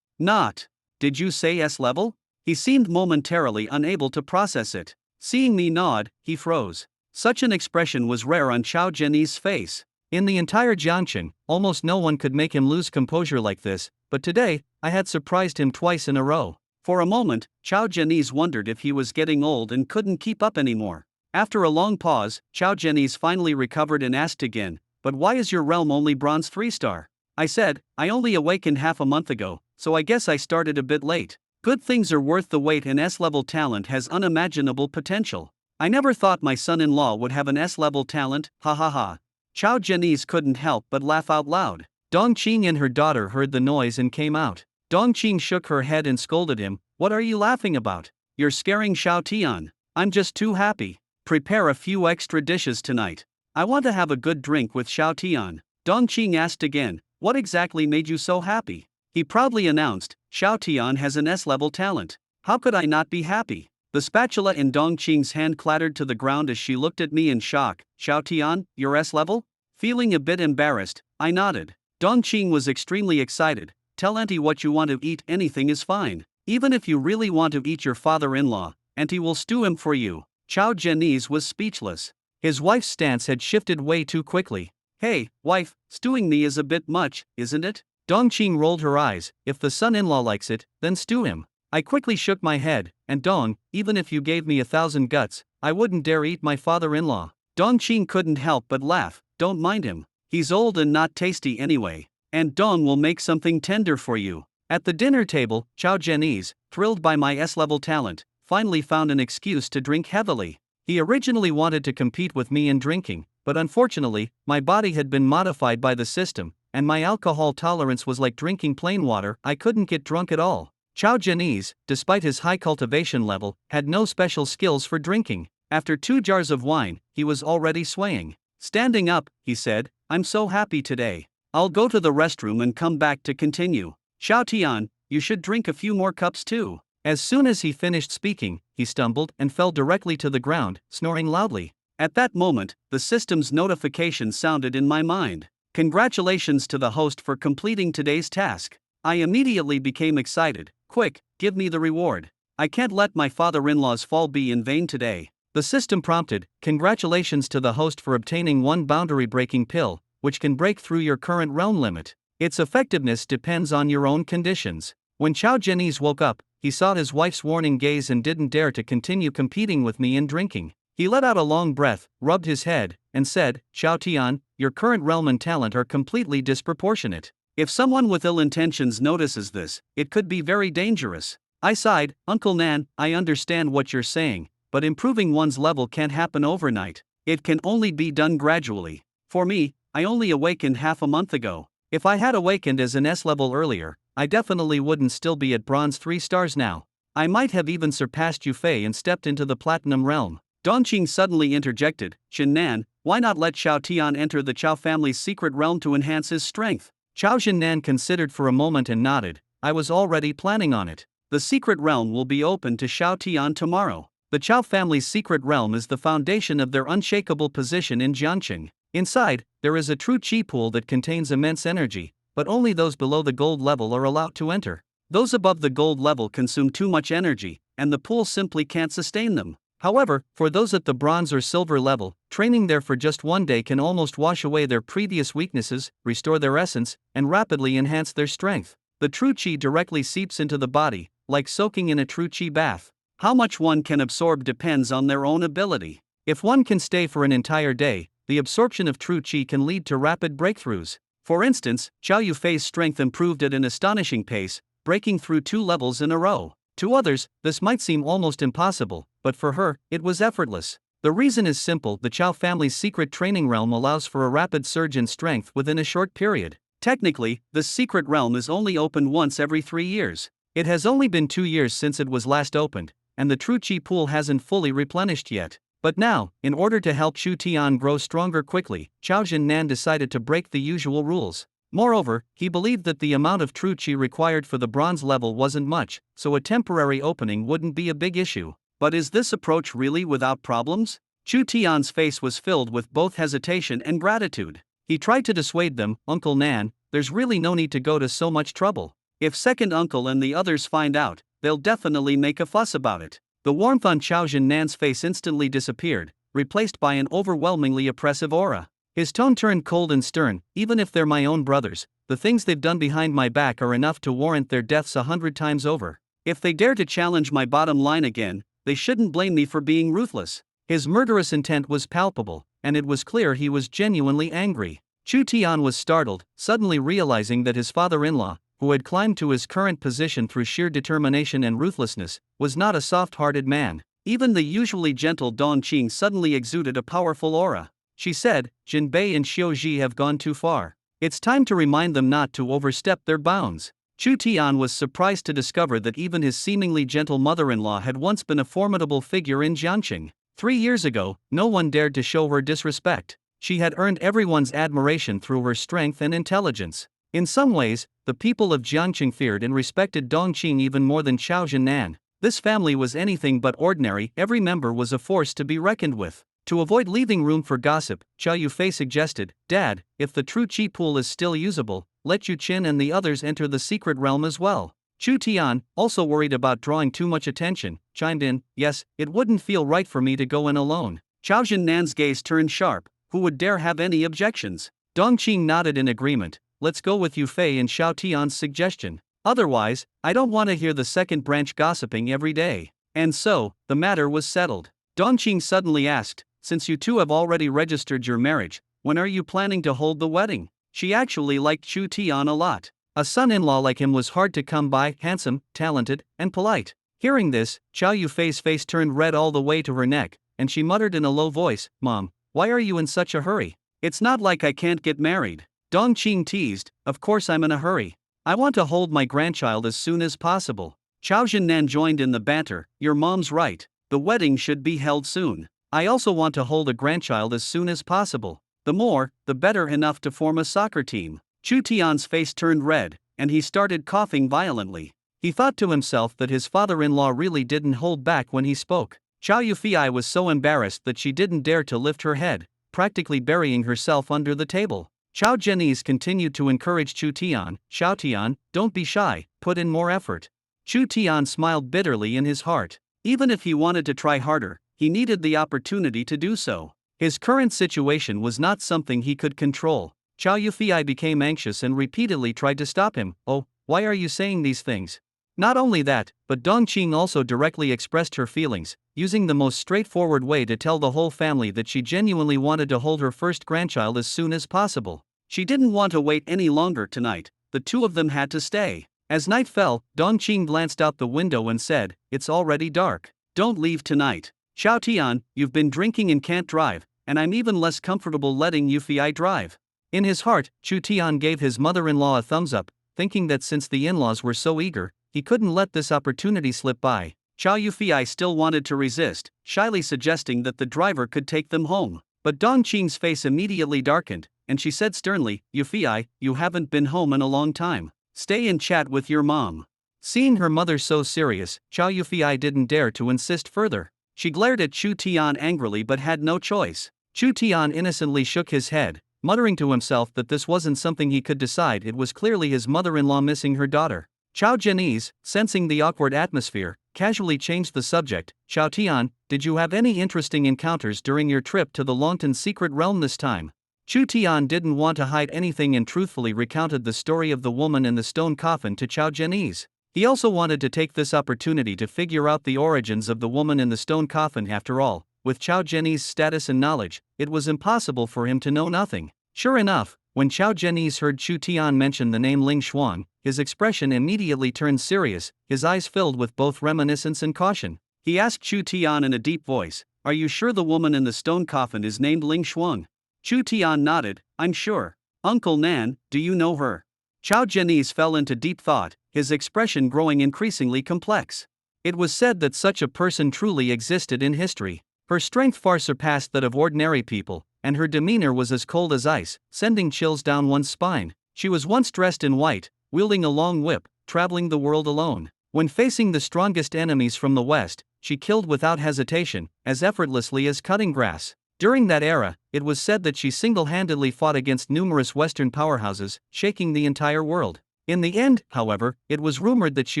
Not. Did you say S level? He seemed momentarily unable to process it. Seeing me nod, he froze. Such an expression was rare on Chao Jianese's face. In the entire Jiangxing, almost no one could make him lose composure like this, but today, I had surprised him twice in a row. For a moment, Chao Jianese wondered if he was getting old and couldn't keep up anymore. After a long pause, Chao Jianese finally recovered and asked again, "But why is your realm only bronze 3-star? I said, "I only awakened half a month ago, so I guess I started a bit late." Good things are worth the wait, and S-level talent has unimaginable potential. I never thought my son-in-law would have an S-level talent, ha ha ha. Chao Jianese couldn't help but laugh out loud. Dongqing and her daughter heard the noise and came out. Dongqing shook her head and scolded him, "What are you laughing about? You're scaring Xiao Tian." "I'm just too happy. Prepare a few extra dishes tonight. I want to have a good drink with Xiao Tian." Dongqing asked again, "What exactly made you so happy?" He proudly announced, "Xiao Tian has an S-level talent. How could I not be happy?" The spatula in Dongqing's hand clattered to the ground as she looked at me in shock. "Xiao Tian, you're S-level?" Feeling a bit embarrassed, I nodded. Dongqing was extremely excited. "Tell Auntie what you want to eat, anything is fine. Even if you really want to eat your father-in-law, Auntie will stew him for you." Chao Jianese was speechless. His wife's stance had shifted way too quickly. "Hey, wife, stewing me is a bit much, isn't it?" Dongqing rolled her eyes. "If the son-in-law likes it, then stew him." I quickly shook my head, "And Dong, even if you gave me 1,000 guts, I wouldn't dare eat my father-in-law." Dongqing couldn't help but laugh. "Don't mind him. He's old and not tasty anyway. And Dong will make something tender for you." At the dinner table, Chao Jianese, thrilled by my S-level talent, finally found an excuse to drink heavily. He originally wanted to compete with me in drinking, but unfortunately, my body had been modified by the system, and my alcohol tolerance was like drinking plain water. I couldn't get drunk at all. Chao Jianese, despite his high cultivation level, had no special skills for drinking. After 2 jars of wine, he was already swaying. Standing up, he said, "I'm so happy today. I'll go to the restroom and come back to continue. Xiao Tian, you should drink a few more cups too." As soon as he finished speaking, he stumbled and fell directly to the ground, snoring loudly. At that moment, the system's notification sounded in my mind. "Congratulations to the host for completing today's task." I immediately became excited. "Quick, give me the reward. I can't let my father-in-law's fall be in vain today." The system prompted, "Congratulations to the host for obtaining 1 boundary-breaking pill, which can break through your current realm limit. Its effectiveness depends on your own conditions." When Chao Jianese woke up, he saw his wife's warning gaze and didn't dare to continue competing with me in drinking. He let out a long breath, rubbed his head, and said, "Xiao Tian, your current realm and talent are completely disproportionate. If someone with ill intentions notices this, it could be very dangerous." I sighed, "Uncle Nan, I understand what you're saying, but improving one's level can't happen overnight. It can only be done gradually. For me, I only awakened half a month ago. If I had awakened as an S level earlier, I definitely wouldn't still be at bronze 3 stars now. I might have even surpassed Yufei and stepped into the platinum realm." Dongqing suddenly interjected, "Xin Nan, why not let Xiao Tian enter the Chao family's secret realm to enhance his strength?" Chao Xinnan considered for a moment and nodded. "I was already planning on it. The secret realm will be open to Xiao Tian tomorrow. The Chao family's secret realm is the foundation of their unshakable position in Jiangxing. Inside, there is a true chi pool that contains immense energy, but only those below the gold level are allowed to enter. Those above the gold level consume too much energy, and the pool simply can't sustain them. However, for those at the bronze or silver level, training there for just 1 day can almost wash away their previous weaknesses, restore their essence, and rapidly enhance their strength. The true chi directly seeps into the body, like soaking in a true chi bath. How much one can absorb depends on their own ability. If one can stay for an entire day, the absorption of true chi can lead to rapid breakthroughs. For instance, Xiao Yufei's strength improved at an astonishing pace, breaking through 2 levels in a row. To others, this might seem almost impossible, but for her, it was effortless. The reason is simple: the Chow family's secret training realm allows for a rapid surge in strength within a short period. Technically, this secret realm is only opened once every 3 years. It has only been 2 years since it was last opened, and the true chi pool hasn't fully replenished yet. But now, in order to help Chu Tian grow stronger quickly, Chao Jinnan decided to break the usual rules. Moreover, he believed that the amount of true chi required for the bronze level wasn't much, so a temporary opening wouldn't be a big issue. But is this approach really without problems? Chu Tian's face was filled with both hesitation and gratitude. He tried to dissuade them. Uncle Nan, there's really no need to go to so much trouble. If second uncle and the others find out, they'll definitely make a fuss about it. The warmth on Chao Jinnan's face instantly disappeared, replaced by an overwhelmingly oppressive aura. His tone turned cold and stern. Even if they're my own brothers, the things they've done behind my back are enough to warrant their deaths 100 times over. If they dare to challenge my bottom line again, they shouldn't blame me for being ruthless. His murderous intent was palpable, and it was clear he was genuinely angry. Chu Tian was startled, suddenly realizing that his father-in-law, who had climbed to his current position through sheer determination and ruthlessness, was not a soft-hearted man. Even the usually gentle Dong Qing suddenly exuded a powerful aura. She said, Jin Bei and Xiu Ji have gone too far. It's time to remind them not to overstep their bounds. Chu Tian was surprised to discover that even his seemingly gentle mother-in-law had once been a formidable figure in Jiangqing. 3 years ago, no one dared to show her disrespect. She had earned everyone's admiration through her strength and intelligence. In some ways, the people of Jiangqing feared and respected Dongqing even more than Chao Jinnan. This family was anything but ordinary. Every member was a force to be reckoned with. To avoid leaving room for gossip, Chao Yufei suggested, Dad, if the true chi pool is still usable, let Yu Qin and the others enter the secret realm as well. Chu Tian, also worried about drawing too much attention, chimed in, yes, it wouldn't feel right for me to go in alone. Chao Jinnan's gaze turned sharp. Who would dare have any objections? Dongqing nodded in agreement. Let's go with Yufei and Xiao Tian's suggestion. Otherwise, I don't want to hear the second branch gossiping every day. And so, the matter was settled. Dongqing suddenly asked, since you two have already registered your marriage, when are you planning to hold the wedding? She actually liked Chu Tian a lot. A son-in-law like him was hard to come by, handsome, talented, and polite. Hearing this, Chao Yufei's face turned red all the way to her neck, and she muttered in a low voice, Mom, why are you in such a hurry? It's not like I can't get married. Dongqing teased, of course I'm in a hurry. I want to hold my grandchild as soon as possible. Chao Jinnan joined in the banter, your mom's right. The wedding should be held soon. I also want to hold a grandchild as soon as possible. The more, the better, enough to form a soccer team. Chu Tian's face turned red, and he started coughing violently. He thought to himself that his father-in-law really didn't hold back when he spoke. Chao Yufei was so embarrassed that she didn't dare to lift her head, practically burying herself under the table. Chao Zhenyi's continued to encourage Chu Tian, Xiao Tian, don't be shy, put in more effort. Chu Tian smiled bitterly in his heart. Even if he wanted to try harder, he needed the opportunity to do so. His current situation was not something he could control. Chao Yufei became anxious and repeatedly tried to stop him. Oh, why are you saying these things? Not only that, but Dongqing also directly expressed her feelings, using the most straightforward way to tell the whole family that she genuinely wanted to hold her first grandchild as soon as possible. She didn't want to wait any longer tonight. The two of them had to stay. As night fell, Dongqing glanced out the window and said, it's already dark. Don't leave tonight. Xiao Tian, you've been drinking and can't drive, and I'm even less comfortable letting Yufei drive. In his heart, Chu Tian gave his mother-in-law a thumbs up, thinking that since the in-laws were so eager, he couldn't let this opportunity slip by. Chao Yufei still wanted to resist, shyly suggesting that the driver could take them home. But Dongqing's face immediately darkened, and she said sternly, Yufei, you haven't been home in a long time. Stay and chat with your mom. Seeing her mother so serious, Chao Yufei didn't dare to insist further. She glared at Chu Tian angrily but had no choice. Chu Tian innocently shook his head, muttering to himself that this wasn't something he could decide. It was clearly his mother-in-law missing her daughter. Chao Zhenyi, sensing the awkward atmosphere, casually changed the subject. Chao Tian, did you have any interesting encounters during your trip to the Longtan secret realm this time? Chu Tian didn't want to hide anything and truthfully recounted the story of the woman in the stone coffin to Chao Zhenyi. He also wanted to take this opportunity to figure out the origins of the woman in the stone coffin. After all, with Chao Zhenyi's status and knowledge, it was impossible for him to know nothing. Sure enough, when Chao Zhenyi heard Chu Tian mention the name Ling Xuan, his expression immediately turned serious, his eyes filled with both reminiscence and caution. He asked Chu Tian in a deep voice, "Are you sure the woman in the stone coffin is named Ling Shuang?" Chu Tian nodded, "I'm sure." "Uncle Nan, do you know her?" Chao Jianese fell into deep thought, his expression growing increasingly complex. It was said that such a person truly existed in history. Her strength far surpassed that of ordinary people, and her demeanor was as cold as ice, sending chills down one's spine. She was once dressed in white, wielding a long whip, traveling the world alone. When facing the strongest enemies from the West, she killed without hesitation, as effortlessly as cutting grass. During that era, it was said that she single-handedly fought against numerous Western powerhouses, shaking the entire world. In the end, however, it was rumored that she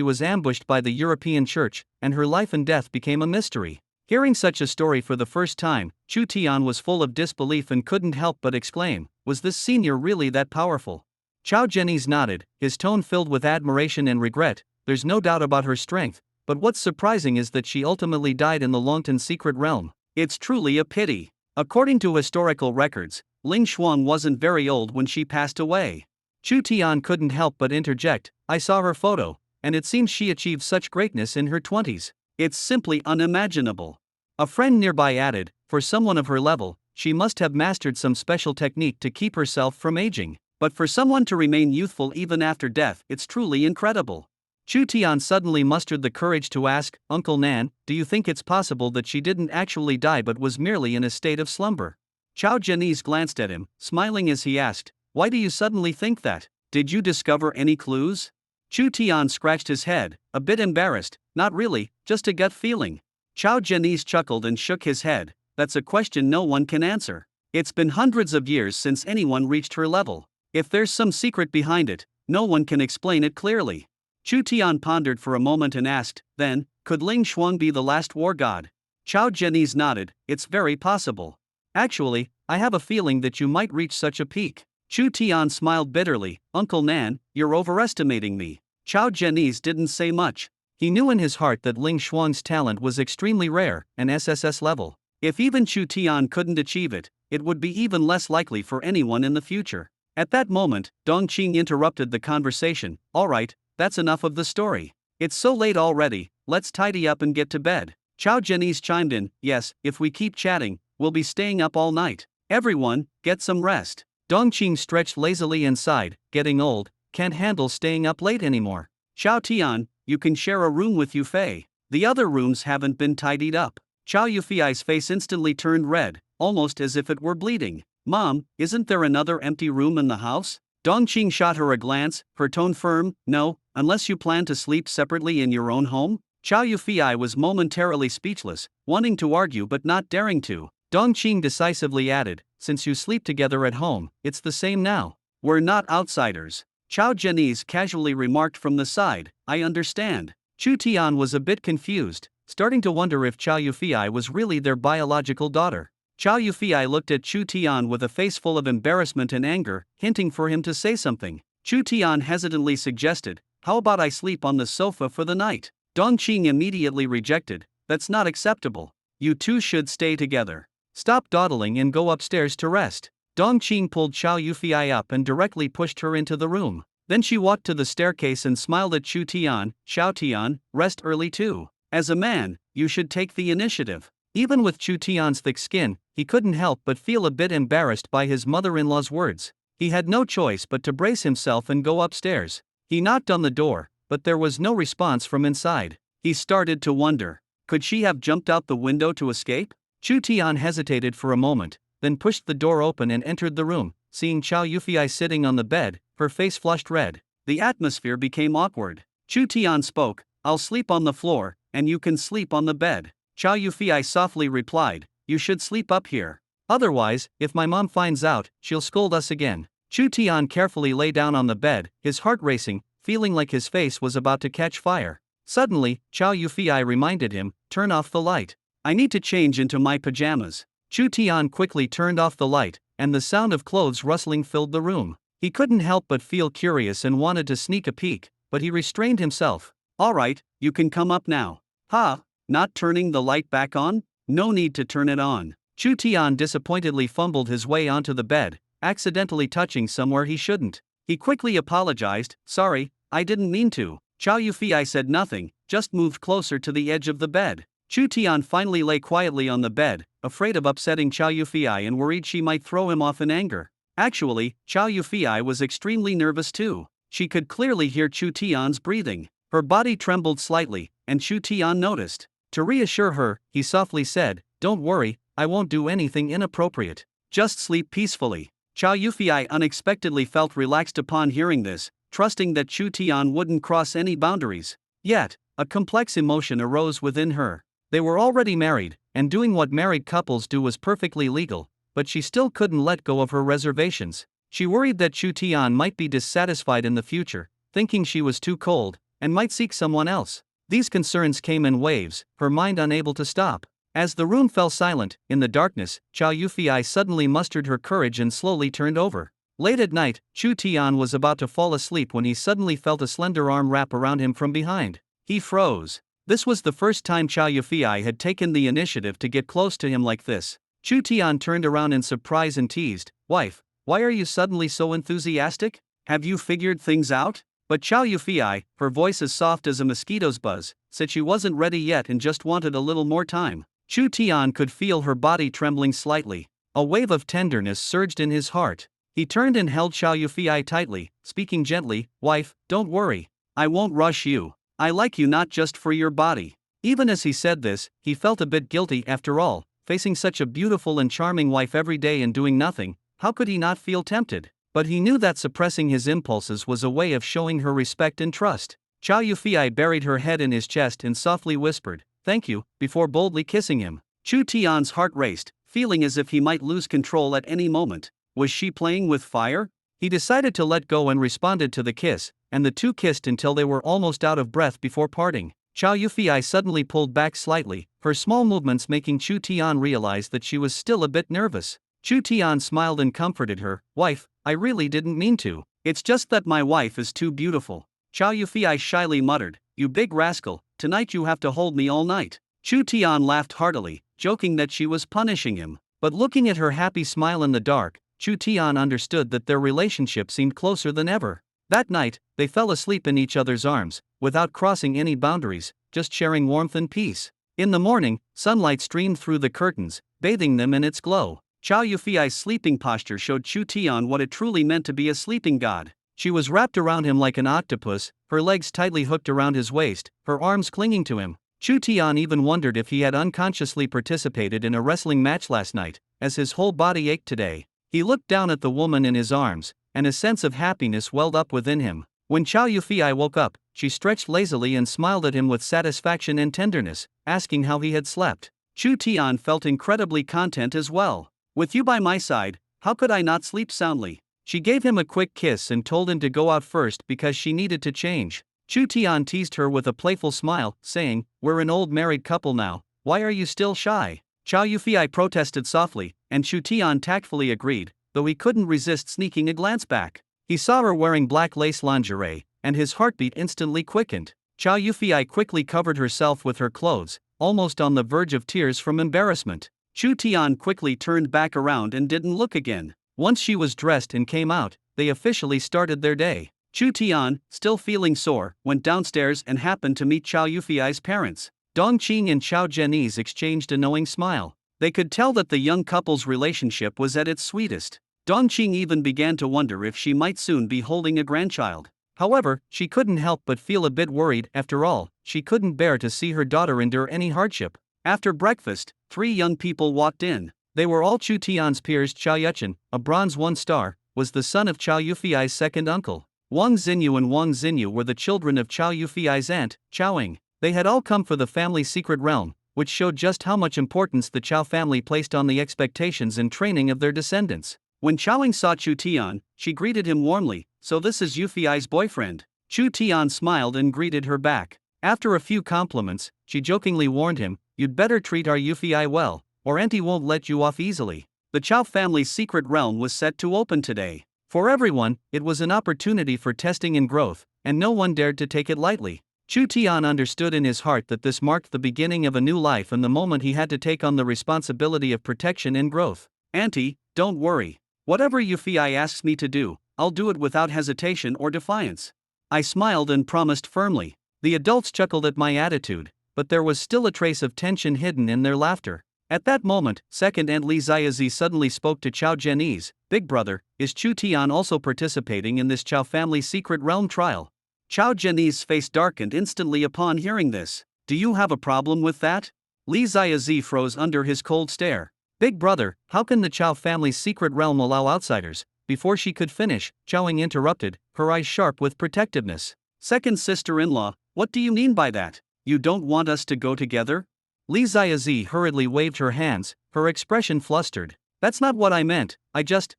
was ambushed by the European Church, and her life and death became a mystery. Hearing such a story for the first time, Chu Tian was full of disbelief and couldn't help but exclaim, "Was this senior really that powerful?" Chao Jianese nodded, his tone filled with admiration and regret. "There's no doubt about her strength, but what's surprising is that she ultimately died in the Longtan secret realm. It's truly a pity." According to historical records, Ling Shuang wasn't very old when she passed away. Chu Tian couldn't help but interject, "I saw her photo, and it seems she achieved such greatness in her 20s. It's simply unimaginable." A friend nearby added, "For someone of her level, she must have mastered some special technique to keep herself from aging. But for someone to remain youthful even after death, it's truly incredible." Chu Tian suddenly mustered the courage to ask, "Uncle Nan, do you think it's possible that she didn't actually die but was merely in a state of slumber?" Chao Jianese glanced at him, smiling as he asked, "Why do you suddenly think that? Did you discover any clues?" Chu Tian scratched his head, a bit embarrassed, "Not really, just a gut feeling." Chao Jianese chuckled and shook his head, "That's a question no one can answer. It's been hundreds of years since anyone reached her level. If there's some secret behind it, no one can explain it clearly." Chu Tian pondered for a moment and asked, "Then, could Ling Shuang be the last war god?" Chao Jianese nodded, "It's very possible. Actually, I have a feeling that you might reach such a peak." Chu Tian smiled bitterly, "Uncle Nan, you're overestimating me." Chao Jianese didn't say much. He knew in his heart that Ling Shuang's talent was extremely rare, an SSS level. If even Chu Tian couldn't achieve it, it would be even less likely for anyone in the future. At that moment, Dongqing interrupted the conversation, "All right, that's enough of the story. It's so late already, let's tidy up and get to bed." Chao Jianese chimed in, "Yes, if we keep chatting, we'll be staying up all night. Everyone, get some rest." Dongqing stretched lazily and sighed, "Getting old, can't handle staying up late anymore." "Chao Tian, you can share a room with Yufei. The other rooms haven't been tidied up." Chao Yufei's face instantly turned red, almost as if it were bleeding. "Mom, isn't there another empty room in the house?" Dongqing shot her a glance, her tone firm, "No, unless you plan to sleep separately in your own home." Chao Yufei was momentarily speechless, wanting to argue but not daring to. Dongqing decisively added, "Since you sleep together at home, it's the same now. We're not outsiders." Chao Jianese casually remarked from the side, "I understand." Chu Tian was a bit confused, starting to wonder if Chao Yufei was really their biological daughter. Chao Yufei looked at Chu Tian with a face full of embarrassment and anger, hinting for him to say something. Chu Tian hesitantly suggested, "How about I sleep on the sofa for the night?" Dongqing immediately rejected, "That's not acceptable. You two should stay together. Stop dawdling and go upstairs to rest." Dongqing pulled Chao Yufei up and directly pushed her into the room. Then she walked to the staircase and smiled at Chu Tian, "Xiao Tian, rest early too. As a man, you should take the initiative." Even with Chu Tian's thick skin, he couldn't help but feel a bit embarrassed by his mother-in-law's words. He had no choice but to brace himself and go upstairs. He knocked on the door, but there was no response from inside. He started to wonder, could she have jumped out the window to escape? Chu Tian hesitated for a moment, then pushed the door open and entered the room. Seeing Chao Yufei sitting on the bed, her face flushed red. The atmosphere became awkward. Chu Tian spoke, "I'll sleep on the floor, and you can sleep on the bed." Chao Yufei softly replied, "You should sleep up here. Otherwise, if my mom finds out, she'll scold us again." Chu Tian carefully lay down on the bed, his heart racing, feeling like his face was about to catch fire. Suddenly, Chao Yufei reminded him, "Turn off the light. I need to change into my pajamas." Chu Tian quickly turned off the light, and the sound of clothes rustling filled the room. He couldn't help but feel curious and wanted to sneak a peek, but he restrained himself. "All right, you can come up now." "Ha! Not turning the light back on? No need to turn it on." Chu Tian disappointedly fumbled his way onto the bed, accidentally touching somewhere he shouldn't. He quickly apologized, "Sorry, I didn't mean to." Chao Yufei said nothing, just moved closer to the edge of the bed. Chu Tian finally lay quietly on the bed, afraid of upsetting Chow Yufei and worried she might throw him off in anger. Actually, Chow Yufei was extremely nervous too. She could clearly hear Chu Tian's breathing. Her body trembled slightly, and Chu Tian noticed. To reassure her, he softly said, "Don't worry, I won't do anything inappropriate. Just sleep peacefully." Chow Yufei unexpectedly felt relaxed upon hearing this, trusting that Chu Tian wouldn't cross any boundaries. Yet, a complex emotion arose within her. They were already married, and doing what married couples do was perfectly legal, but she still couldn't let go of her reservations. She worried that Chu Tian might be dissatisfied in the future, thinking she was too cold, and might seek someone else. These concerns came in waves, her mind unable to stop. As the room fell silent, in the darkness, Chow Yufei suddenly mustered her courage and slowly turned over. Late at night, Chu Tian was about to fall asleep when he suddenly felt a slender arm wrap around him from behind. He froze. This was the first time Chow Yufei had taken the initiative to get close to him like this. Chu Tian turned around in surprise and teased, "Wife, why are you suddenly so enthusiastic? Have you figured things out?" But Chow Yufei, her voice as soft as a mosquito's buzz, said she wasn't ready yet and just wanted a little more time. Chu Tian could feel her body trembling slightly. A wave of tenderness surged in his heart. He turned and held Chow Yufei tightly, speaking gently, "Wife, don't worry. I won't rush you. I like you not just for your body." Even as he said this, he felt a bit guilty after all, facing such a beautiful and charming wife every day and doing nothing. How could he not feel tempted? But he knew that suppressing his impulses was a way of showing her respect and trust. Chow Yufei buried her head in his chest and softly whispered, "Thank you," before boldly kissing him. Chu Tian's heart raced, feeling as if he might lose control at any moment. Was she playing with fire? He decided to let go and responded to the kiss, and the two kissed until they were almost out of breath before parting. Chow Yufei suddenly pulled back slightly, her small movements making Chu Tian realize that she was still a bit nervous. Chu Tian smiled and comforted her, "Wife, I really didn't mean to. It's just that my wife is too beautiful." Chow Yufei shyly muttered, "You big rascal, tonight you have to hold me all night." Chu Tian laughed heartily, joking that she was punishing him. But looking at her happy smile in the dark, Chu Tian understood that their relationship seemed closer than ever. That night, they fell asleep in each other's arms, without crossing any boundaries, just sharing warmth and peace. In the morning, sunlight streamed through the curtains, bathing them in its glow. Chow Yufei's sleeping posture showed Chu Tian what it truly meant to be a sleeping god. She was wrapped around him like an octopus, her legs tightly hooked around his waist, her arms clinging to him. Chu Tian even wondered if he had unconsciously participated in a wrestling match last night, as his whole body ached today. He looked down at the woman in his arms, and a sense of happiness welled up within him. When Chow Yufei woke up, she stretched lazily and smiled at him with satisfaction and tenderness, asking how he had slept. Chu Tian felt incredibly content as well. "With you by my side, how could I not sleep soundly?" She gave him a quick kiss and told him to go out first because she needed to change. Chu Tian teased her with a playful smile, saying, "We're an old married couple now, why are you still shy?" Chow Yufei protested softly, and Chu Tian tactfully agreed, though he couldn't resist sneaking a glance back. He saw her wearing black lace lingerie, and his heartbeat instantly quickened. Chow Yufei quickly covered herself with her clothes, almost on the verge of tears from embarrassment. Chu Tian quickly turned back around and didn't look again. Once she was dressed and came out, they officially started their day. Chu Tian, still feeling sore, went downstairs and happened to meet Chow Yufei's parents. Dongqing and Chow Zhenyi's exchanged a knowing smile. They could tell that the young couple's relationship was at its sweetest. Dongqing even began to wonder if she might soon be holding a grandchild. However, she couldn't help but feel a bit worried. After all, she couldn't bear to see her daughter endure any hardship. After breakfast, 3 young people walked in. They were all Chu Tian's peers. Chow Yuchen, a bronze 1-star, was the son of Chow Yufei's second uncle. Wang Xinyu and Wang Xinyu were the children of Chow Yufei's aunt, Chowing. They had all come for the family's secret realm, which showed just how much importance the Chow family placed on the expectations and training of their descendants. When Chowing saw Chu Tian, she greeted him warmly, "So this is Yufei's boyfriend." Chu Tian smiled and greeted her back. After a few compliments, she jokingly warned him, "You'd better treat our Yufei well, or auntie won't let you off easily." The Chow family's secret realm was set to open today. For everyone, it was an opportunity for testing and growth, and no one dared to take it lightly. Chu Tian understood in his heart that this marked the beginning of a new life and the moment he had to take on the responsibility of protection and growth. "Auntie, don't worry. Whatever Yufei asks me to do, I'll do it without hesitation or defiance." I smiled and promised firmly. The adults chuckled at my attitude, but there was still a trace of tension hidden in their laughter. At that moment, Second Aunt Li Ziazi suddenly spoke to Chao Zhenyi's big brother. Is Chu Tian also participating in this Chao family secret realm trial? Chao Zhenyi's face darkened instantly upon hearing this. Do you have a problem with that? Li Ziazi froze under his cold stare. Big brother, how can the Chao family's secret realm allow outsiders? Before she could finish, Chao Ying interrupted, her eyes sharp with protectiveness. Second sister-in-law, what do you mean by that? You don't want us to go together? Li Ziazi hurriedly waved her hands, her expression flustered. That's not what I meant,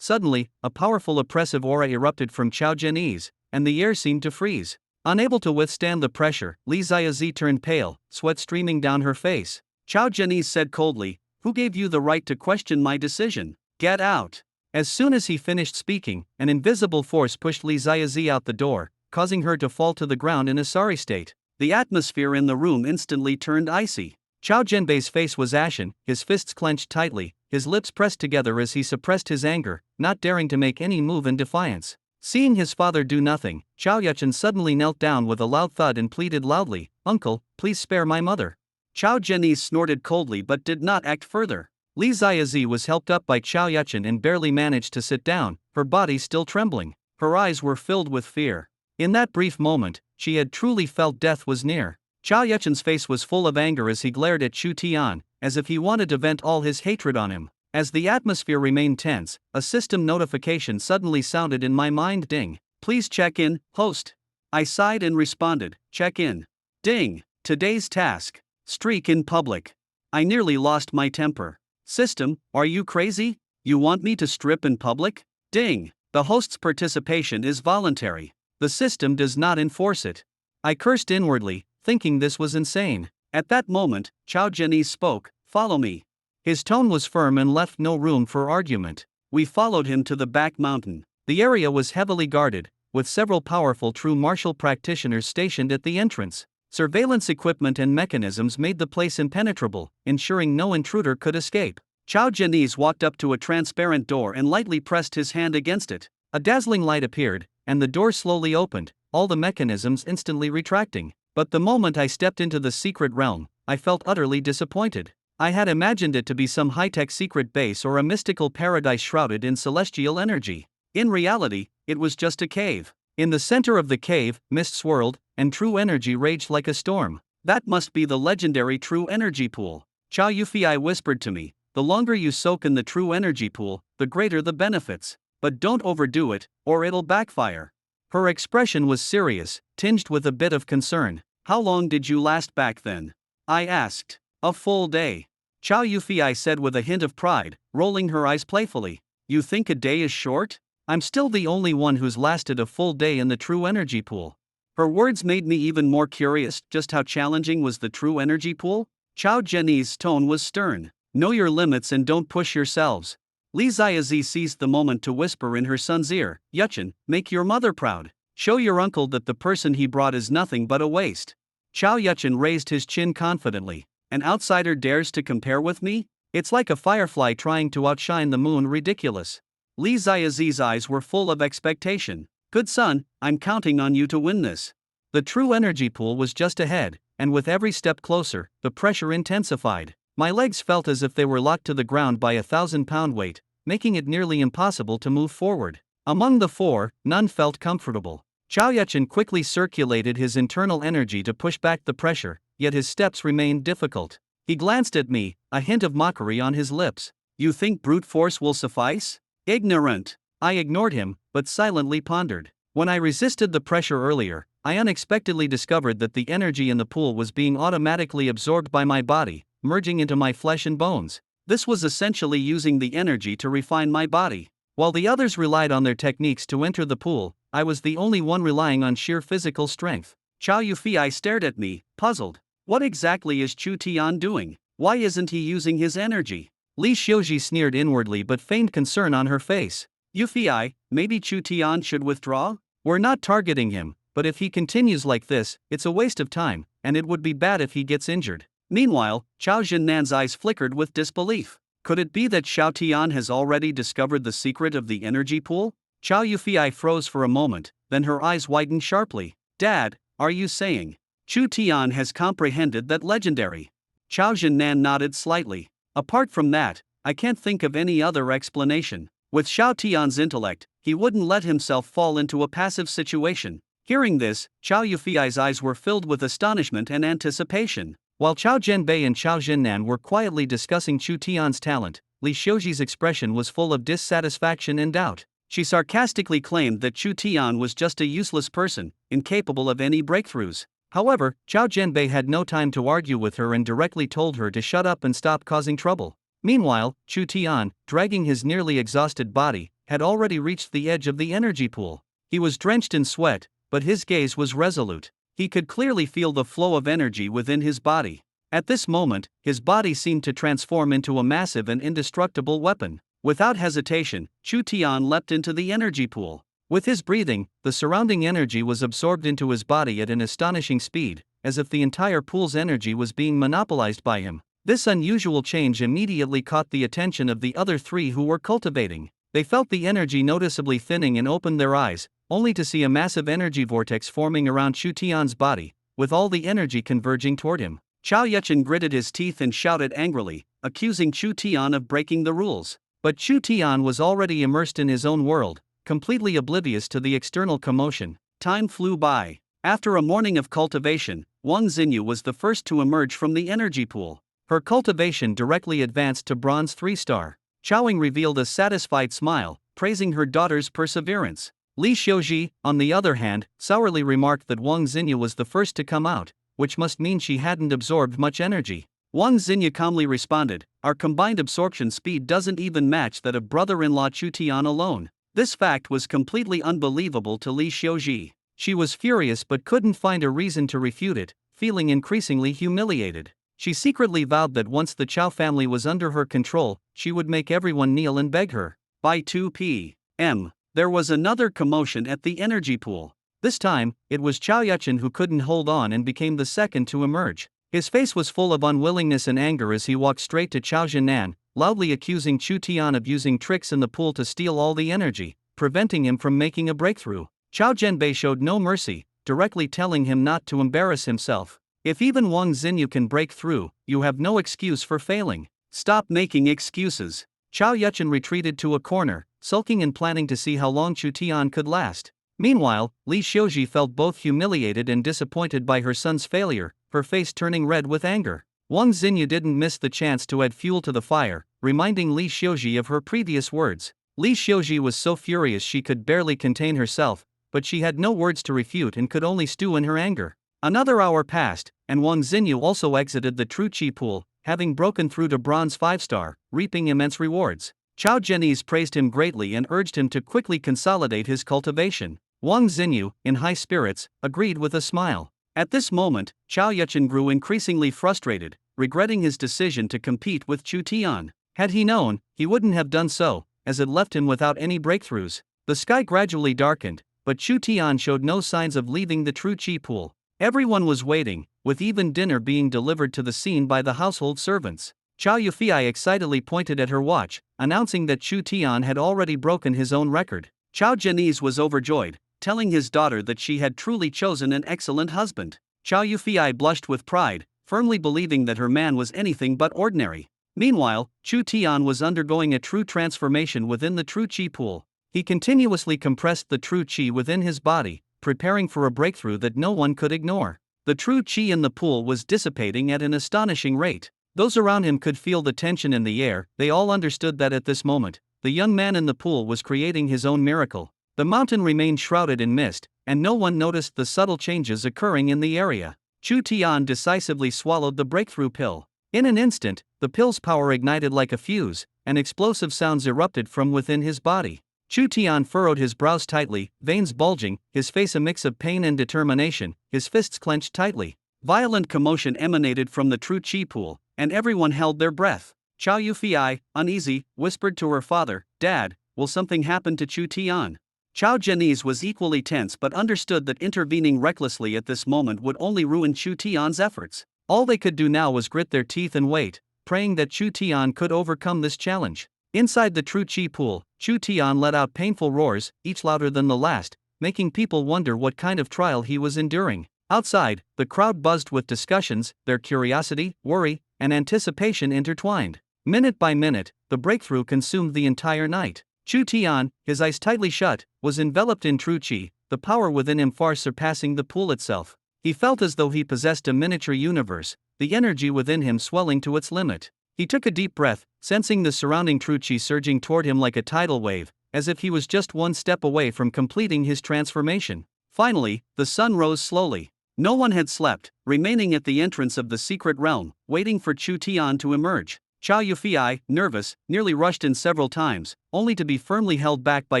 Suddenly, a powerful oppressive aura erupted from Chao Zhenyi's, and the air seemed to freeze. Unable to withstand the pressure, Li Ziazi turned pale, sweat streaming down her face. Chao Zhenyi said coldly, who gave you the right to question my decision? Get out. As soon as he finished speaking, an invisible force pushed Li Ziazi out the door, causing her to fall to the ground in a sorry state. The atmosphere in the room instantly turned icy. Chao Zhenbei's face was ashen, his fists clenched tightly, his lips pressed together as he suppressed his anger, not daring to make any move in defiance. Seeing his father do nothing, Chao Yuchen suddenly knelt down with a loud thud and pleaded loudly, Uncle, please spare my mother. Chao Zhenyi snorted coldly but did not act further. Li Ziazi was helped up by Chao Yuchen and barely managed to sit down, her body still trembling. Her eyes were filled with fear. In that brief moment, she had truly felt death was near. Chao Yuchen's face was full of anger as he glared at Chu Tian, as if he wanted to vent all his hatred on him. As the atmosphere remained tense, a system notification suddenly sounded in my mind. Ding. Please check in, host. I sighed and responded, check in. Ding. Today's task. Streak in public. I nearly lost my temper. System, are you crazy? You want me to strip in public? Ding. The host's participation is voluntary. The system does not enforce it. I cursed inwardly, thinking this was insane. At that moment, Chao Zhenyi spoke, follow me. His tone was firm and left no room for argument. We followed him to the back mountain. The area was heavily guarded, with several powerful true martial practitioners stationed at the entrance. Surveillance equipment and mechanisms made the place impenetrable, ensuring no intruder could escape. Chao Zhenyi walked up to a transparent door and lightly pressed his hand against it. A dazzling light appeared, and the door slowly opened, all the mechanisms instantly retracting. But the moment I stepped into the secret realm, I felt utterly disappointed. I had imagined it to be some high-tech secret base or a mystical paradise shrouded in celestial energy. In reality, it was just a cave. In the center of the cave, mist swirled, and true energy raged like a storm. That must be the legendary true energy pool. Chao Yufei whispered to me, the longer you soak in the true energy pool, the greater the benefits. But don't overdo it, or it'll backfire. Her expression was serious, tinged with a bit of concern. How long did you last back then? I asked. A full day. Chao Yufei said with a hint of pride, rolling her eyes playfully. You think a day is short? I'm still the only one who's lasted a full day in the true energy pool. Her words made me even more curious. Just how challenging was the true energy pool? Chao Zhenyi's tone was stern. Know your limits and don't push yourselves. Li Ziazi seized the moment to whisper in her son's ear, Yuchen, make your mother proud. Show your uncle that the person he brought is nothing but a waste. Chao Yuchen raised his chin confidently. An outsider dares to compare with me? It's like a firefly trying to outshine the moon. Ridiculous. Li Ziazi's eyes were full of expectation. Good son, I'm counting on you to win this. The true energy pool was just ahead, and with every step closer, the pressure intensified. My legs felt as if they were locked to the ground by a 1,000-pound weight, making it nearly impossible to move forward. Among the four, none felt comfortable. Chao Yuchen quickly circulated his internal energy to push back the pressure, yet his steps remained difficult. He glanced at me, a hint of mockery on his lips. You think brute force will suffice? Ignorant. I ignored him, but silently pondered. When I resisted the pressure earlier, I unexpectedly discovered that the energy in the pool was being automatically absorbed by my body, merging into my flesh and bones. This was essentially using the energy to refine my body. While the others relied on their techniques to enter the pool, I was the only one relying on sheer physical strength. Chao Yufei stared at me, puzzled. What exactly is Chu Tian doing? Why isn't he using his energy? Li Xiuji sneered inwardly but feigned concern on her face. Yufei, maybe Chu Tian should withdraw? We're not targeting him, but if he continues like this, it's a waste of time, and it would be bad if he gets injured. Meanwhile, Chao Jinnan's eyes flickered with disbelief. Could it be that Xiao Tian has already discovered the secret of the energy pool? Chao Yufei froze for a moment, then her eyes widened sharply. Dad, are you saying Chu Tian has comprehended that legendary. Chao Jiannan nodded slightly. Apart from that, I can't think of any other explanation. With Xiao Tian's intellect, he wouldn't let himself fall into a passive situation. Hearing this, Chao Yufiai's eyes were filled with astonishment and anticipation. While Chao Jianbei and Chao Jiannan were quietly discussing Chu Tian's talent, Li Xiuji's expression was full of dissatisfaction and doubt. She sarcastically claimed that Chu Tian was just a useless person, incapable of any breakthroughs. However, Chao Jianbei had no time to argue with her and directly told her to shut up and stop causing trouble. Meanwhile, Chu Tian, dragging his nearly exhausted body, had already reached the edge of the energy pool. He was drenched in sweat, but his gaze was resolute. He could clearly feel the flow of energy within his body. At this moment, his body seemed to transform into a massive and indestructible weapon. Without hesitation, Chu Tian leapt into the energy pool. With his breathing, the surrounding energy was absorbed into his body at an astonishing speed, as if the entire pool's energy was being monopolized by him. This unusual change immediately caught the attention of the other three who were cultivating. They felt the energy noticeably thinning and opened their eyes, only to see a massive energy vortex forming around Chu Tian's body, with all the energy converging toward him. Chao Yuchen gritted his teeth and shouted angrily, accusing Chu Tian of breaking the rules. But Chu Tian was already immersed in his own world, completely oblivious to the external commotion. Time flew by. After a morning of cultivation, Wang Xinyu was the first to emerge from the energy pool. Her cultivation directly advanced to bronze 3-star. Chowing revealed a satisfied smile, praising her daughter's perseverance. Li Xiuji, on the other hand, sourly remarked that Wang Xinyu was the first to come out, which must mean she hadn't absorbed much energy. Wang Xinyu calmly responded, "Our combined absorption speed doesn't even match that of brother-in-law Chu Tian alone." This fact was completely unbelievable to Li Xiuji. She was furious but couldn't find a reason to refute it, feeling increasingly humiliated. She secretly vowed that once the Chao family was under her control, she would make everyone kneel and beg her. By 2 p.m., there was another commotion at the energy pool. This time, it was Chao Yuchen who couldn't hold on and became the second to emerge. His face was full of unwillingness and anger as he walked straight to Chao Jiannan, loudly accusing Chu Tian of using tricks in the pool to steal all the energy, preventing him from making a breakthrough. Chao Jianbei showed no mercy, directly telling him not to embarrass himself. If even Wang Xinyu can break through, you have no excuse for failing. Stop making excuses. Chao Yuchen retreated to a corner, sulking and planning to see how long Chu Tian could last. Meanwhile, Li Xiuji felt both humiliated and disappointed by her son's failure, her face turning red with anger. Wang Xinyu didn't miss the chance to add fuel to the fire, reminding Li Xiuji of her previous words. Li Xiuji was so furious she could barely contain herself, but she had no words to refute and could only stew in her anger. Another hour passed, and Wang Xinyu also exited the True Qi pool, having broken through to bronze 5-star, reaping immense rewards. Chao Jianese praised him greatly and urged him to quickly consolidate his cultivation. Wang Xinyu, in high spirits, agreed with a smile. At this moment, Chao Yuchen grew increasingly frustrated, regretting his decision to compete with Chu Tian. Had he known, he wouldn't have done so, as it left him without any breakthroughs. The sky gradually darkened, but Chu Tian showed no signs of leaving the True Qi pool. Everyone was waiting, with even dinner being delivered to the scene by the household servants. Chao Yufei excitedly pointed at her watch, announcing that Chu Tian had already broken his own record. Chao Jianese was overjoyed, telling his daughter that she had truly chosen an excellent husband. Chao Yufei blushed with pride, firmly believing that her man was anything but ordinary. Meanwhile, Chu Tian was undergoing a true transformation within the True Qi pool. He continuously compressed the True Qi within his body, preparing for a breakthrough that no one could ignore. The True Qi in the pool was dissipating at an astonishing rate. Those around him could feel the tension in the air. They all understood that at this moment, the young man in the pool was creating his own miracle. The mountain remained shrouded in mist, and no one noticed the subtle changes occurring in the area. Chu Tian decisively swallowed the breakthrough pill. In an instant, the pill's power ignited like a fuse, and explosive sounds erupted from within his body. Chu Tian furrowed his brows tightly, veins bulging, his face a mix of pain and determination, his fists clenched tightly. Violent commotion emanated from the True Qi pool, and everyone held their breath. Chao Yufei, uneasy, whispered to her father, "Dad, will something happen to Chu Tian?" Chao Jianese was equally tense but understood that intervening recklessly at this moment would only ruin Chu Tian's efforts. All they could do now was grit their teeth and wait, praying that Chu Tian could overcome this challenge. Inside the True Qi pool, Chu Tian let out painful roars, each louder than the last, making people wonder what kind of trial he was enduring. Outside, the crowd buzzed with discussions, their curiosity, worry, and anticipation intertwined. Minute by minute, the breakthrough consumed the entire night. Chu Tian, his eyes tightly shut, was enveloped in true qi, the power within him far surpassing the pool itself. He felt as though he possessed a miniature universe, the energy within him swelling to its limit. He took a deep breath, sensing the surrounding true qi surging toward him like a tidal wave, as if he was just one step away from completing his transformation. Finally, the sun rose slowly. No one had slept, remaining at the entrance of the secret realm, waiting for Chu Tian to emerge. Chao Yufei, nervous, nearly rushed in several times, only to be firmly held back by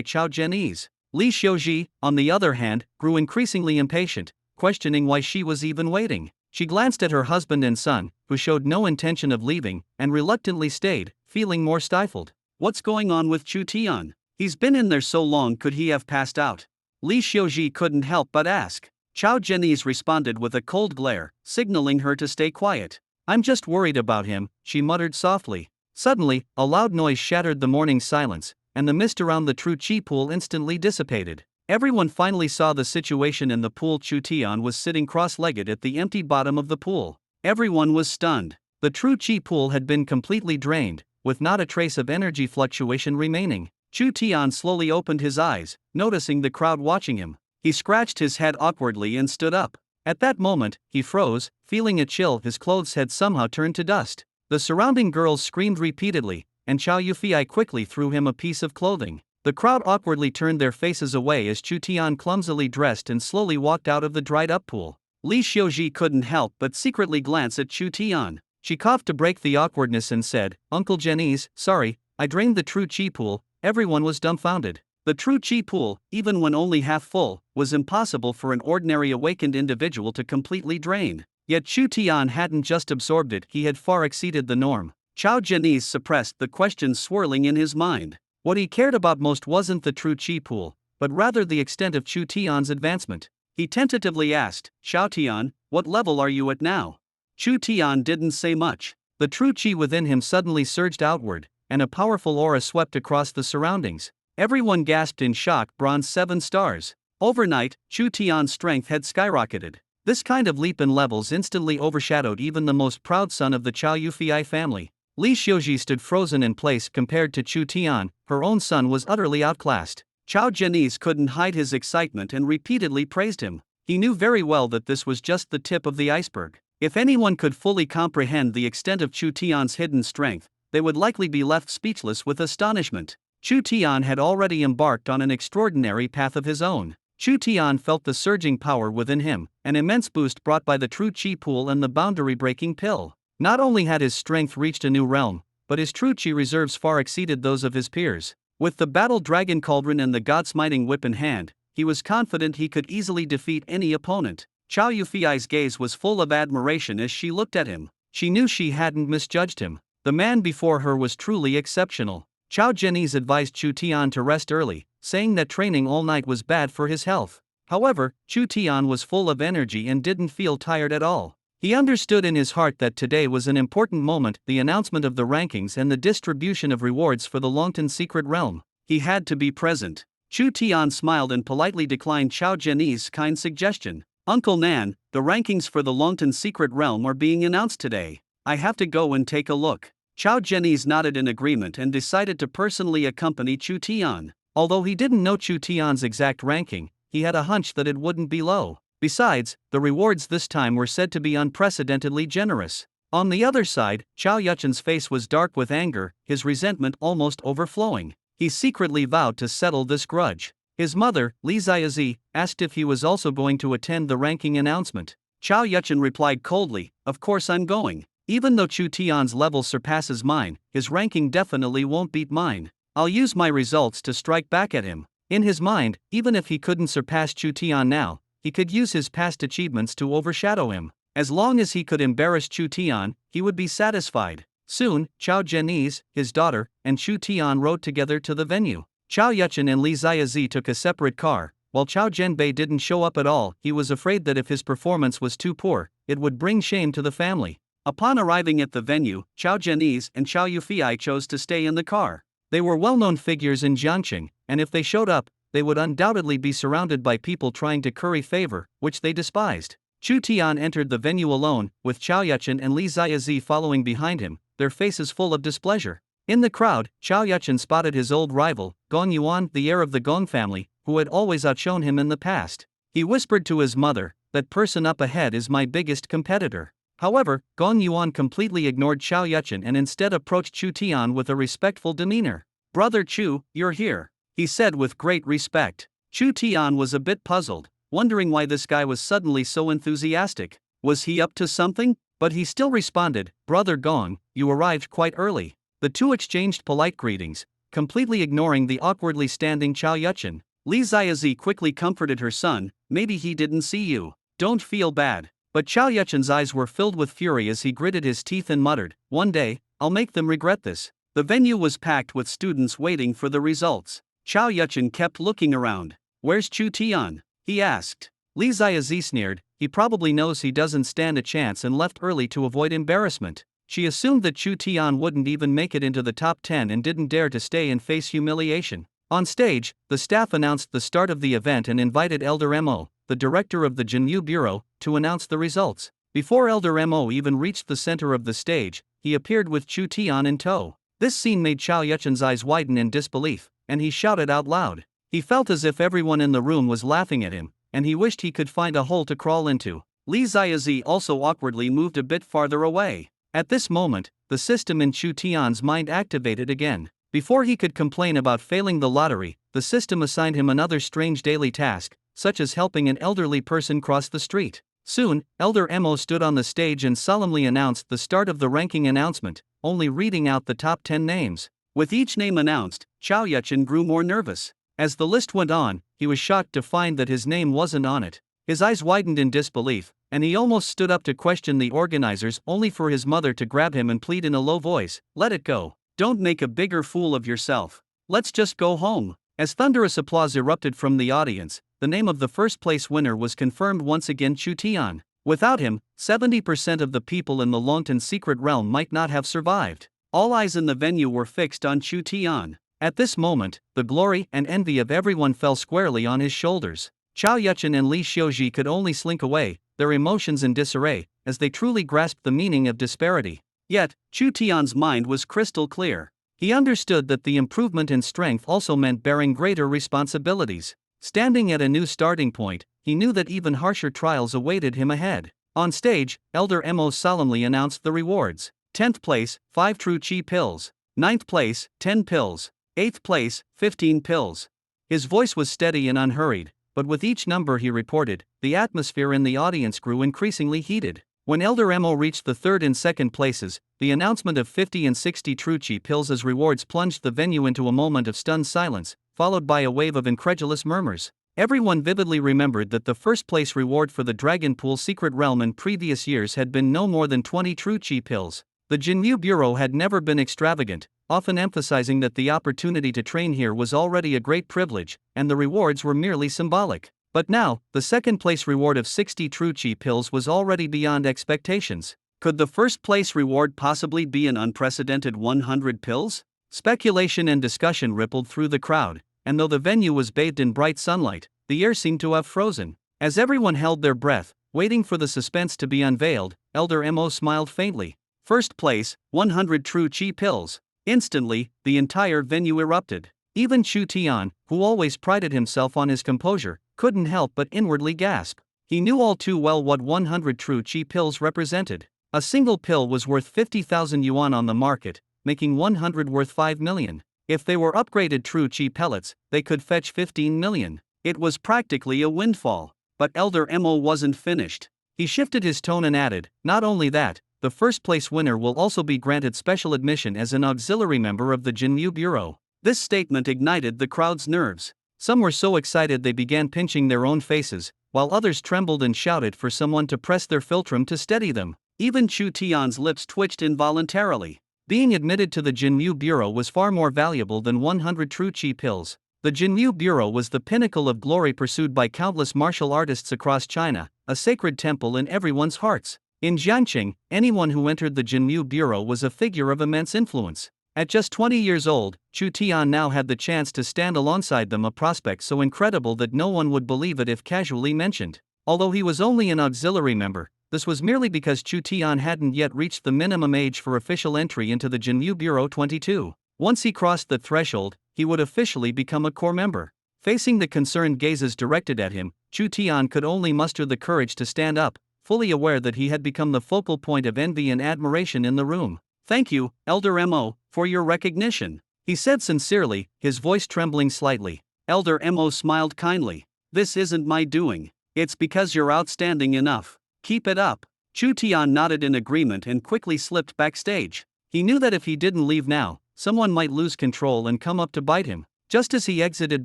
Chao Zhenyi's. Li Xiuji, on the other hand, grew increasingly impatient, questioning why she was even waiting. She glanced at her husband and son, who showed no intention of leaving, and reluctantly stayed, feeling more stifled. What's going on with Chu Tian? He's been in there so long, could he have passed out? Li Xiuji couldn't help but ask. Chao Zhenyi responded with a cold glare, signaling her to stay quiet. I'm just worried about him, she muttered softly. Suddenly, a loud noise shattered the morning silence, and the mist around the true qi pool instantly dissipated. Everyone finally saw the situation in the pool. Chu Tian was sitting cross-legged at the empty bottom of the pool. Everyone was stunned. The true qi pool had been completely drained, with not a trace of energy fluctuation remaining. Chu Tian slowly opened his eyes, noticing the crowd watching him. He scratched his head awkwardly and stood up. At that moment, he froze, feeling a chill. His clothes had somehow turned to dust. The surrounding girls screamed repeatedly, and Chao Yufei quickly threw him a piece of clothing. The crowd awkwardly turned their faces away as Chu Tian clumsily dressed and slowly walked out of the dried-up pool. Li Xiuji couldn't help but secretly glance at Chu Tian. She coughed to break the awkwardness and said, "Uncle Zhenyi, sorry, I drained the true qi pool." Everyone was dumbfounded. The true qi pool, even when only half full, was impossible for an ordinary awakened individual to completely drain. Yet Chu Tian hadn't just absorbed it, he had far exceeded the norm. Chao Zhenyi suppressed the questions swirling in his mind. What he cared about most wasn't the true qi pool, but rather the extent of Chu Tian's advancement. He tentatively asked, "Chao Tian, what level are you at now?" Chu Tian didn't say much. The true qi within him suddenly surged outward, and a powerful aura swept across the surroundings. Everyone gasped in shock. Bronze 7 stars. Overnight, Chu Tian's strength had skyrocketed. This kind of leap in levels instantly overshadowed even the most proud son of the Chao Yufei family. Li Xiuji stood frozen in place compared to Chu Tian. Her own son was utterly outclassed. Chao Zhenyi couldn't hide his excitement and repeatedly praised him. He knew very well that this was just the tip of the iceberg. If anyone could fully comprehend the extent of Chu Tian's hidden strength, they would likely be left speechless with astonishment. Chu Tian had already embarked on an extraordinary path of his own. Chu Tian felt the surging power within him, an immense boost brought by the true qi pool and the boundary-breaking pill. Not only had his strength reached a new realm, but his true qi reserves far exceeded those of his peers. With the battle dragon cauldron and the god-smiting whip in hand, he was confident he could easily defeat any opponent. Chao Yufei's gaze was full of admiration as she looked at him. She knew she hadn't misjudged him. The man before her was truly exceptional. Chao Zhenyi advised Chu Tian to rest early, saying that training all night was bad for his health. However, Chu Tian was full of energy and didn't feel tired at all. He understood in his heart that today was an important moment, the announcement of the rankings and the distribution of rewards for the Longtan Secret Realm. He had to be present. Chu Tian smiled and politely declined Chao Zhenyi's kind suggestion. "Uncle Nan, the rankings for the Longtan Secret Realm are being announced today. I have to go and take a look." Chao Zhenyi nodded in agreement and decided to personally accompany Chu Tian. Although he didn't know Chu Tian's exact ranking, he had a hunch that it wouldn't be low. Besides, the rewards this time were said to be unprecedentedly generous. On the other side, Chao Yuchen's face was dark with anger, his resentment almost overflowing. He secretly vowed to settle this grudge. His mother, Li Ziazi, asked if he was also going to attend the ranking announcement. Chao Yuchen replied coldly, "Of course I'm going. Even though Chu Tian's level surpasses mine, his ranking definitely won't beat mine. I'll use my results to strike back at him." In his mind, even if he couldn't surpass Chu Tian now, he could use his past achievements to overshadow him. As long as he could embarrass Chu Tian, he would be satisfied. Soon, Chao Zhenyi, his daughter, and Chu Tian rode together to the venue. Chao Yuchen and Li Ziazi took a separate car. While Chao Zhenbei didn't show up at all, he was afraid that if his performance was too poor, it would bring shame to the family. Upon arriving at the venue, Chao Zhenyi and Chao Yufei chose to stay in the car. They were well-known figures in Jiangqing, and if they showed up, they would undoubtedly be surrounded by people trying to curry favor, which they despised. Chu Tian entered the venue alone, with Chao Yuchen and Li Ziyazi following behind him, their faces full of displeasure. In the crowd, Chao Yuchen spotted his old rival, Gong Yuan, the heir of the Gong family, who had always outshone him in the past. He whispered to his mother, "That person up ahead is my biggest competitor." However, Gong Yuan completely ignored Chao Yuchen and instead approached Chu Tian with a respectful demeanor. "Brother Chu, you're here," he said with great respect. Chu Tian was a bit puzzled, wondering why this guy was suddenly so enthusiastic. Was he up to something? But he still responded, "Brother Gong, you arrived quite early." The two exchanged polite greetings, completely ignoring the awkwardly standing Chao Yuchen. Li Ziyazi quickly comforted her son, "Maybe he didn't see you. Don't feel bad." But Chao Yuchen's eyes were filled with fury as he gritted his teeth and muttered, "One day, I'll make them regret this." The venue was packed with students waiting for the results. Chao Yuchen kept looking around. "Where's Chu Tian?" he asked. Li Ziyazi sneered, "He probably knows he doesn't stand a chance and left early to avoid embarrassment." She assumed that Chu Tian wouldn't even make it into the top 10 and didn't dare to stay and face humiliation. On stage, the staff announced the start of the event and invited Elder Mo, the director of the Jinyu Bureau, to announce the results. Before Elder Mo even reached the center of the stage, he appeared with Chu Tian in tow. This scene made Chao Yuchen's eyes widen in disbelief, and he shouted out loud. He felt as if everyone in the room was laughing at him, and he wished he could find a hole to crawl into. Li Ziyazi also awkwardly moved a bit farther away. At this moment, the system in Chu Tian's mind activated again. Before he could complain about failing the lottery, the system assigned him another strange daily task, such as helping an elderly person cross the street. Soon, Elder Mo stood on the stage and solemnly announced the start of the ranking announcement, only reading out the top 10 names. With each name announced, Chao Yuchen grew more nervous. As the list went on, he was shocked to find that his name wasn't on it. His eyes widened in disbelief, and he almost stood up to question the organizers, only for his mother to grab him and plead in a low voice, "Let it go. Don't make a bigger fool of yourself. Let's just go home." As thunderous applause erupted from the audience, the name of the first place winner was confirmed once again: Chu Tian. Without him, 70% of the people in the Longtan secret realm might not have survived. All eyes in the venue were fixed on Chu Tian. At this moment, the glory and envy of everyone fell squarely on his shoulders. Chao Yuchen and Li Xiuji could only slink away, their emotions in disarray, as they truly grasped the meaning of disparity. Yet, Chu Tian's mind was crystal clear. He understood that the improvement in strength also meant bearing greater responsibilities. Standing at a new starting point, he knew that even harsher trials awaited him ahead. On stage, Elder Mo solemnly announced the rewards. 10th place, 5 true chi pills. 9th place, 10 pills. 8th place, 15 pills. His voice was steady and unhurried, but with each number he reported, the atmosphere in the audience grew increasingly heated. When Elder Mo reached the 3rd and 2nd places, the announcement of 50 and 60 true chi pills as rewards plunged the venue into a moment of stunned silence, followed by a wave of incredulous murmurs. Everyone vividly remembered that the first place reward for the Dragon Pool secret realm in previous years had been no more than 20 true chi pills. The Jinyu Bureau had never been extravagant, often emphasizing that the opportunity to train here was already a great privilege, and the rewards were merely symbolic. But now, the second place reward of 60 true chi pills was already beyond expectations. Could the first place reward possibly be an unprecedented 100 pills? Speculation and discussion rippled through the crowd, and though the venue was bathed in bright sunlight, the air seemed to have frozen. As everyone held their breath, waiting for the suspense to be unveiled, Elder Mo smiled faintly. First place, 100 true chi pills. Instantly, the entire venue erupted. Even Chu Tian, who always prided himself on his composure, couldn't help but inwardly gasp. He knew all too well what 100 true chi pills represented. A single pill was worth 50,000 yuan on the market, making 100 worth 5 million. If they were upgraded true chi pellets, they could fetch 15 million. It was practically a windfall. But Elder Mo wasn't finished. He shifted his tone and added, "Not only that, the first place winner will also be granted special admission as an auxiliary member of the Jinyu Bureau." This statement ignited the crowd's nerves. Some were so excited they began pinching their own faces, while others trembled and shouted for someone to press their philtrum to steady them. Even Chu Tian's lips twitched involuntarily. Being admitted to the Jinyu Bureau was far more valuable than 100 true chi pills. The Jinyu Bureau was the pinnacle of glory pursued by countless martial artists across China, a sacred temple in everyone's hearts. In Jiangqing, anyone who entered the Jinyu Bureau was a figure of immense influence. At just 20 years old, Chu Tian now had the chance to stand alongside them, a prospect so incredible that no one would believe it if casually mentioned. Although he was only an auxiliary member, this was merely because Chu Tian hadn't yet reached the minimum age for official entry into the Jinmu Bureau 22. Once he crossed the threshold, he would officially become a core member. Facing the concerned gazes directed at him, Chu Tian could only muster the courage to stand up, fully aware that he had become the focal point of envy and admiration in the room. "Thank you, Elder Mo, for your recognition," he said sincerely, his voice trembling slightly. Elder Mo smiled kindly. "This isn't my doing. It's because you're outstanding enough. Keep it up." Chu Tian nodded in agreement and quickly slipped backstage. He knew that if he didn't leave now, someone might lose control and come up to bite him. Just as he exited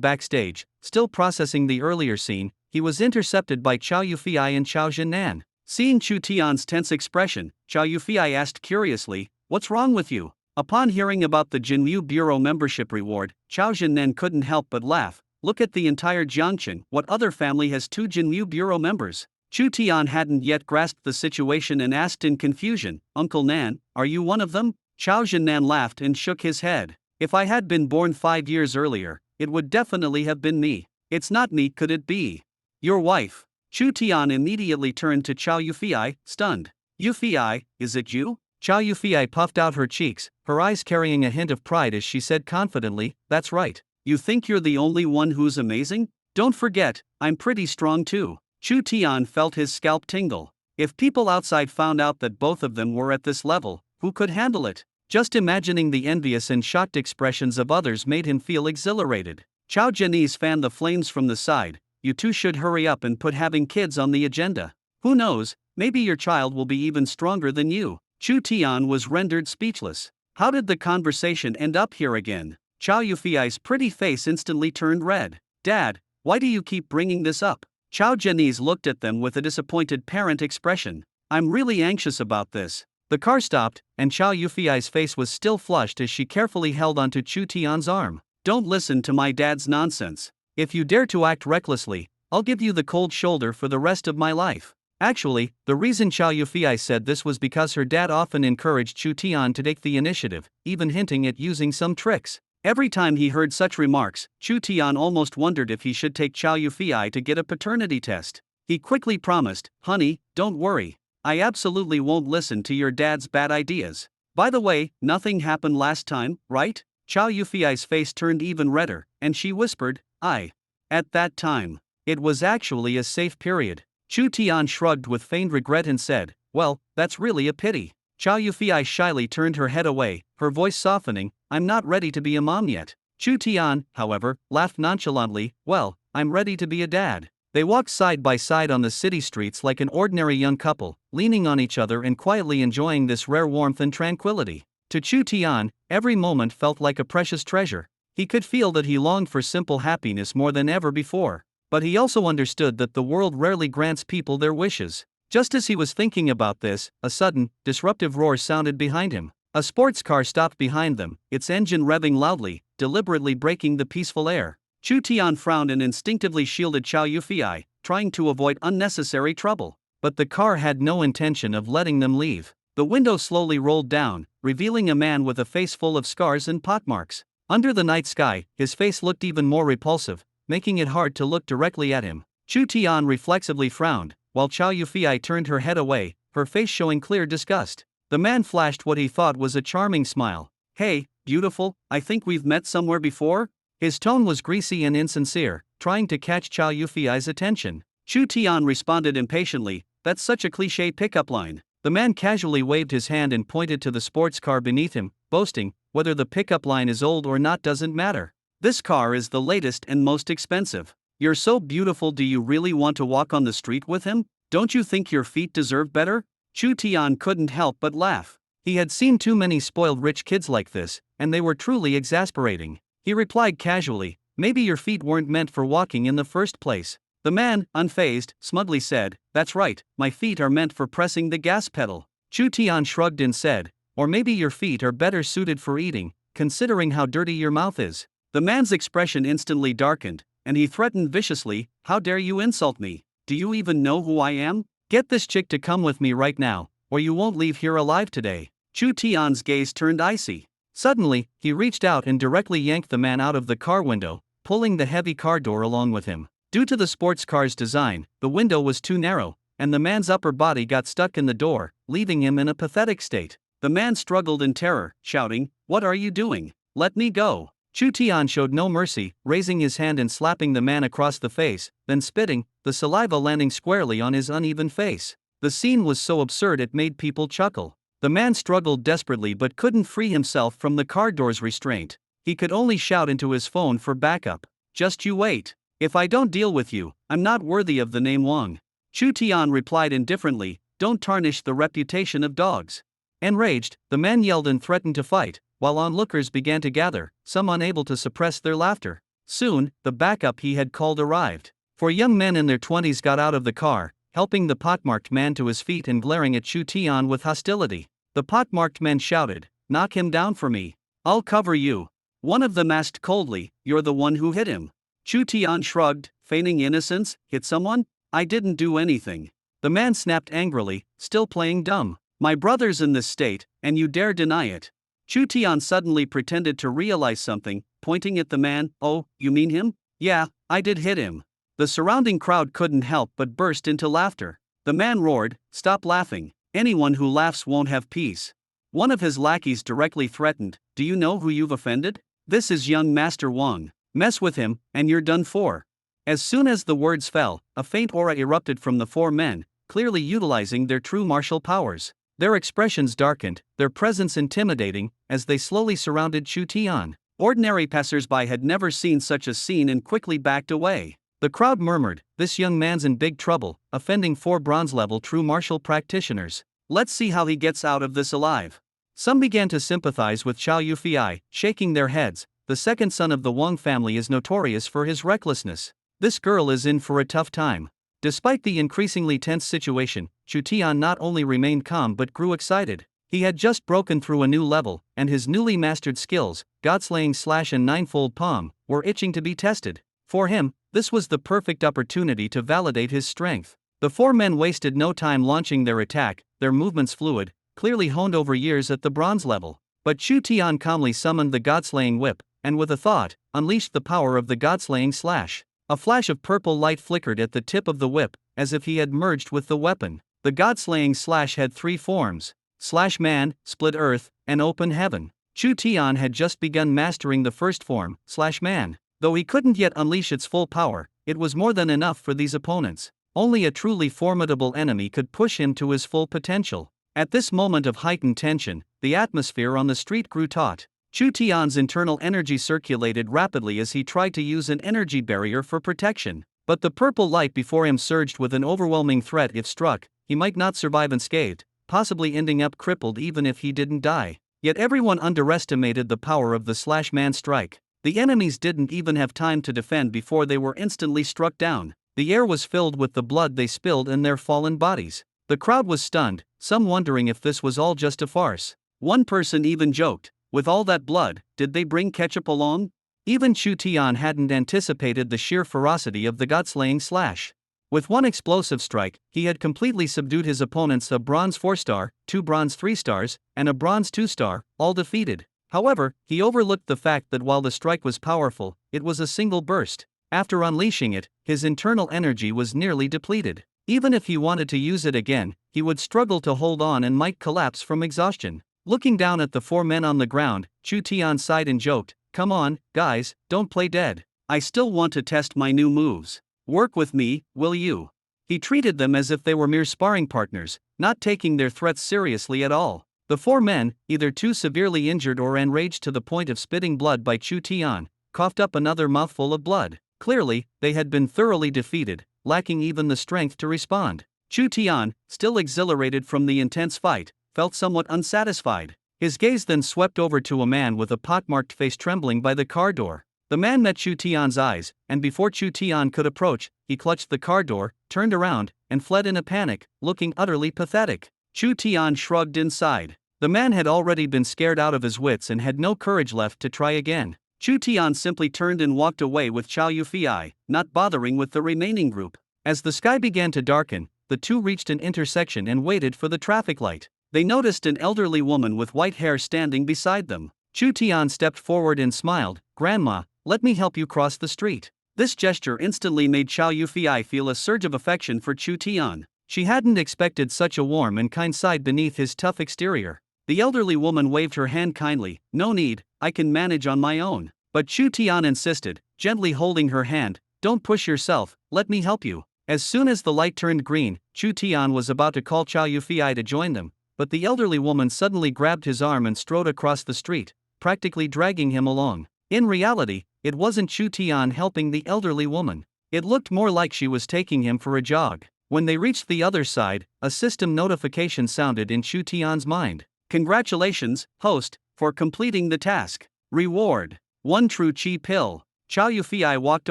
backstage, still processing the earlier scene, he was intercepted by Chao Yufei and Chao Jinnan. Seeing Chu Tian's tense expression, Chao Yufei asked curiously, "What's wrong with you?" Upon hearing about the Jinmu Bureau membership reward, Chao Jinnan couldn't help but laugh. "Look at the entire Jiangchen, what other family has 2 Jinmu Bureau members?" Chu Tian hadn't yet grasped the situation and asked in confusion, "Uncle Nan, are you one of them?" Chao Jinnan laughed and shook his head. "If I had been born 5 years earlier, it would definitely have been me." "It's not me, could it be?" "Your wife." Chu Tian immediately turned to Chao Yufei, stunned. "Yufei, is it you?" Chao Yufei puffed out her cheeks, her eyes carrying a hint of pride as she said confidently, "That's right. You think you're the only one who's amazing? Don't forget, I'm pretty strong too." Chu Tian felt his scalp tingle. If people outside found out that both of them were at this level, who could handle it? Just imagining the envious and shocked expressions of others made him feel exhilarated. Chao Janice fanned the flames from the side. "You two should hurry up and put having kids on the agenda. Who knows, maybe your child will be even stronger than you." Chu Tian was rendered speechless. How did the conversation end up here again? Chao Yufei's pretty face instantly turned red. "Dad, why do you keep bringing this up?" Chao Janice looked at them with a disappointed parent expression. "I'm really anxious about this." The car stopped, and Chao Yufei's face was still flushed as she carefully held onto Chu Tian's arm. "Don't listen to my dad's nonsense. If you dare to act recklessly, I'll give you the cold shoulder for the rest of my life." Actually, the reason Chao Yufei said this was because her dad often encouraged Chu Tian to take the initiative, even hinting at using some tricks. Every time he heard such remarks, Chu Tian almost wondered if he should take Chao Yufei to get a paternity test. He quickly promised, "Honey, don't worry. I absolutely won't listen to your dad's bad ideas. By the way, nothing happened last time, right?" Chao Yufei's face turned even redder, and she whispered, "I." At that time, it was actually a safe period. Chu Tian shrugged with feigned regret and said, "Well, that's really a pity." Chao Yufei shyly turned her head away, her voice softening, "I'm not ready to be a mom yet." Chu Tian, however, laughed nonchalantly, "Well, I'm ready to be a dad." They walked side by side on the city streets like an ordinary young couple, leaning on each other and quietly enjoying this rare warmth and tranquility. To Chu Tian, every moment felt like a precious treasure. He could feel that he longed for simple happiness more than ever before. But he also understood that the world rarely grants people their wishes. Just as he was thinking about this, a sudden, disruptive roar sounded behind him. A sports car stopped behind them, its engine revving loudly, deliberately breaking the peaceful air. Chu Tian frowned and instinctively shielded Chao Yufei, trying to avoid unnecessary trouble. But the car had no intention of letting them leave. The window slowly rolled down, revealing a man with a face full of scars and pockmarks. Under the night sky, his face looked even more repulsive, making it hard to look directly at him. Chu Tian reflexively frowned, while Chao Yufei turned her head away, her face showing clear disgust. The man flashed what he thought was a charming smile. "Hey, beautiful, I think we've met somewhere before?" His tone was greasy and insincere, trying to catch Chao Yufei's attention. Chu Tian responded impatiently, "That's such a cliché pickup line." The man casually waved his hand and pointed to the sports car beneath him, boasting, "Whether the pickup line is old or not doesn't matter. This car is the latest and most expensive. You're so beautiful, do you really want to walk on the street with him? Don't you think your feet deserve better?" Chu Tian couldn't help but laugh. He had seen too many spoiled rich kids like this, and they were truly exasperating. He replied casually, "Maybe your feet weren't meant for walking in the first place." The man, unfazed, smugly said, "That's right, my feet are meant for pressing the gas pedal." Chu Tian shrugged and said, "Or maybe your feet are better suited for eating, considering how dirty your mouth is." The man's expression instantly darkened, and he threatened viciously, "How dare you insult me? Do you even know who I am? Get this chick to come with me right now, or you won't leave here alive today." Chu Tian's gaze turned icy. Suddenly, he reached out and directly yanked the man out of the car window, pulling the heavy car door along with him. Due to the sports car's design, the window was too narrow, and the man's upper body got stuck in the door, leaving him in a pathetic state. The man struggled in terror, shouting, "What are you doing? Let me go!" Chu Tian showed no mercy, raising his hand and slapping the man across the face, then spitting, the saliva landing squarely on his uneven face. The scene was so absurd it made people chuckle. The man struggled desperately but couldn't free himself from the car door's restraint. He could only shout into his phone for backup. "Just you wait. If I don't deal with you, I'm not worthy of the name Wang." Chu Tian replied indifferently, "Don't tarnish the reputation of dogs." Enraged, the man yelled and threatened to fight, while onlookers began to gather, some unable to suppress their laughter. Soon, the backup he had called arrived. 4 young men in their 20s got out of the car, helping the pockmarked man to his feet and glaring at Chu Tian with hostility. The pockmarked men shouted, "Knock him down for me. I'll cover you." One of them asked coldly, "You're the one who hit him?" Chu Tian shrugged, feigning innocence. "Hit someone? I didn't do anything." The man snapped angrily, still playing dumb. "My brother's in this state, and you dare deny it." Chu Tian suddenly pretended to realize something, pointing at the man. "Oh, you mean him? Yeah, I did hit him." The surrounding crowd couldn't help but burst into laughter. The man roared, "Stop laughing. Anyone who laughs won't have peace." One of his lackeys directly threatened, "Do you know who you've offended? This is young Master Wang. Mess with him, and you're done for." As soon as the words fell, a faint aura erupted from the 4 men, clearly utilizing their true martial powers. Their expressions darkened, their presence intimidating, as they slowly surrounded Chu Tian. Ordinary passersby had never seen such a scene and quickly backed away. The crowd murmured, "This young man's in big trouble, offending 4 bronze-level true martial practitioners. Let's see how he gets out of this alive." Some began to sympathize with Chow Yufei, shaking their heads. The second son of the Wang family is notorious for his recklessness. This girl is in for a tough time. Despite the increasingly tense situation, Chu Tian not only remained calm but grew excited. He had just broken through a new level, and his newly mastered skills, Godslaying Slash and Ninefold Palm, were itching to be tested. For him, this was the perfect opportunity to validate his strength. The 4 men wasted no time launching their attack, their movements fluid, clearly honed over years at the bronze level. But Chu Tian calmly summoned the Godslaying Whip, and with a thought, unleashed the power of the Godslaying Slash. A flash of purple light flickered at the tip of the whip, as if he had merged with the weapon. The Godslaying Slash had 3 forms: Slash Man, Split Earth, and Open Heaven. Chu Tian had just begun mastering the first form, Slash Man. Though he couldn't yet unleash its full power, it was more than enough for these opponents. Only a truly formidable enemy could push him to his full potential. At this moment of heightened tension, the atmosphere on the street grew taut. Chu Tian's internal energy circulated rapidly as he tried to use an energy barrier for protection. But the purple light before him surged with an overwhelming threat. If struck, he might not survive unscathed, possibly ending up crippled even if he didn't die. Yet everyone underestimated the power of the Slash Man strike. The enemies didn't even have time to defend before they were instantly struck down. The air was filled with the blood they spilled in their fallen bodies. The crowd was stunned, some wondering if this was all just a farce. One person even joked, "With all that blood, did they bring ketchup along?" Even Chu Tian hadn't anticipated the sheer ferocity of the Godslaying Slash. With one explosive strike, he had completely subdued his opponents, a bronze 4-star, 2 bronze 3-stars, and a bronze 2-star, all defeated. However, he overlooked the fact that while the strike was powerful, it was a single burst. After unleashing it, his internal energy was nearly depleted. Even if he wanted to use it again, he would struggle to hold on and might collapse from exhaustion. Looking down at the 4 men on the ground, Chu Tian sighed and joked, "Come on, guys, don't play dead. I still want to test my new moves. Work with me, will you?" He treated them as if they were mere sparring partners, not taking their threats seriously at all. The 4 men, either too severely injured or enraged to the point of spitting blood by Chu Tian, coughed up another mouthful of blood. Clearly, they had been thoroughly defeated, lacking even the strength to respond. Chu Tian, still exhilarated from the intense fight, felt somewhat unsatisfied. His gaze then swept over to a man with a pockmarked face trembling by the car door. The man met Chu Tian's eyes, and before Chu Tian could approach, he clutched the car door, turned around, and fled in a panic, looking utterly pathetic. Chu Tian shrugged inside. The man had already been scared out of his wits and had no courage left to try again. Chu Tian simply turned and walked away with Chow Yufei, not bothering with the remaining group. As the sky began to darken, the two reached an intersection and waited for the traffic light. They noticed an elderly woman with white hair standing beside them. Chu Tian stepped forward and smiled, "Grandma, let me help you cross the street." This gesture instantly made Chow Yufei feel a surge of affection for Chu Tian. She hadn't expected such a warm and kind side beneath his tough exterior. The elderly woman waved her hand kindly. "No need, I can manage on my own." But Chu Tian insisted, gently holding her hand. "Don't push yourself, let me help you." As soon as the light turned green, Chu Tian was about to call Chow Yufei to join them, but the elderly woman suddenly grabbed his arm and strode across the street, practically dragging him along. In reality, it wasn't Chu Tian helping the elderly woman. It looked more like she was taking him for a jog. When they reached the other side, a system notification sounded in Chu Tian's mind. "Congratulations, host, for completing the task. Reward: 1 true chi pill." Chow Yufei walked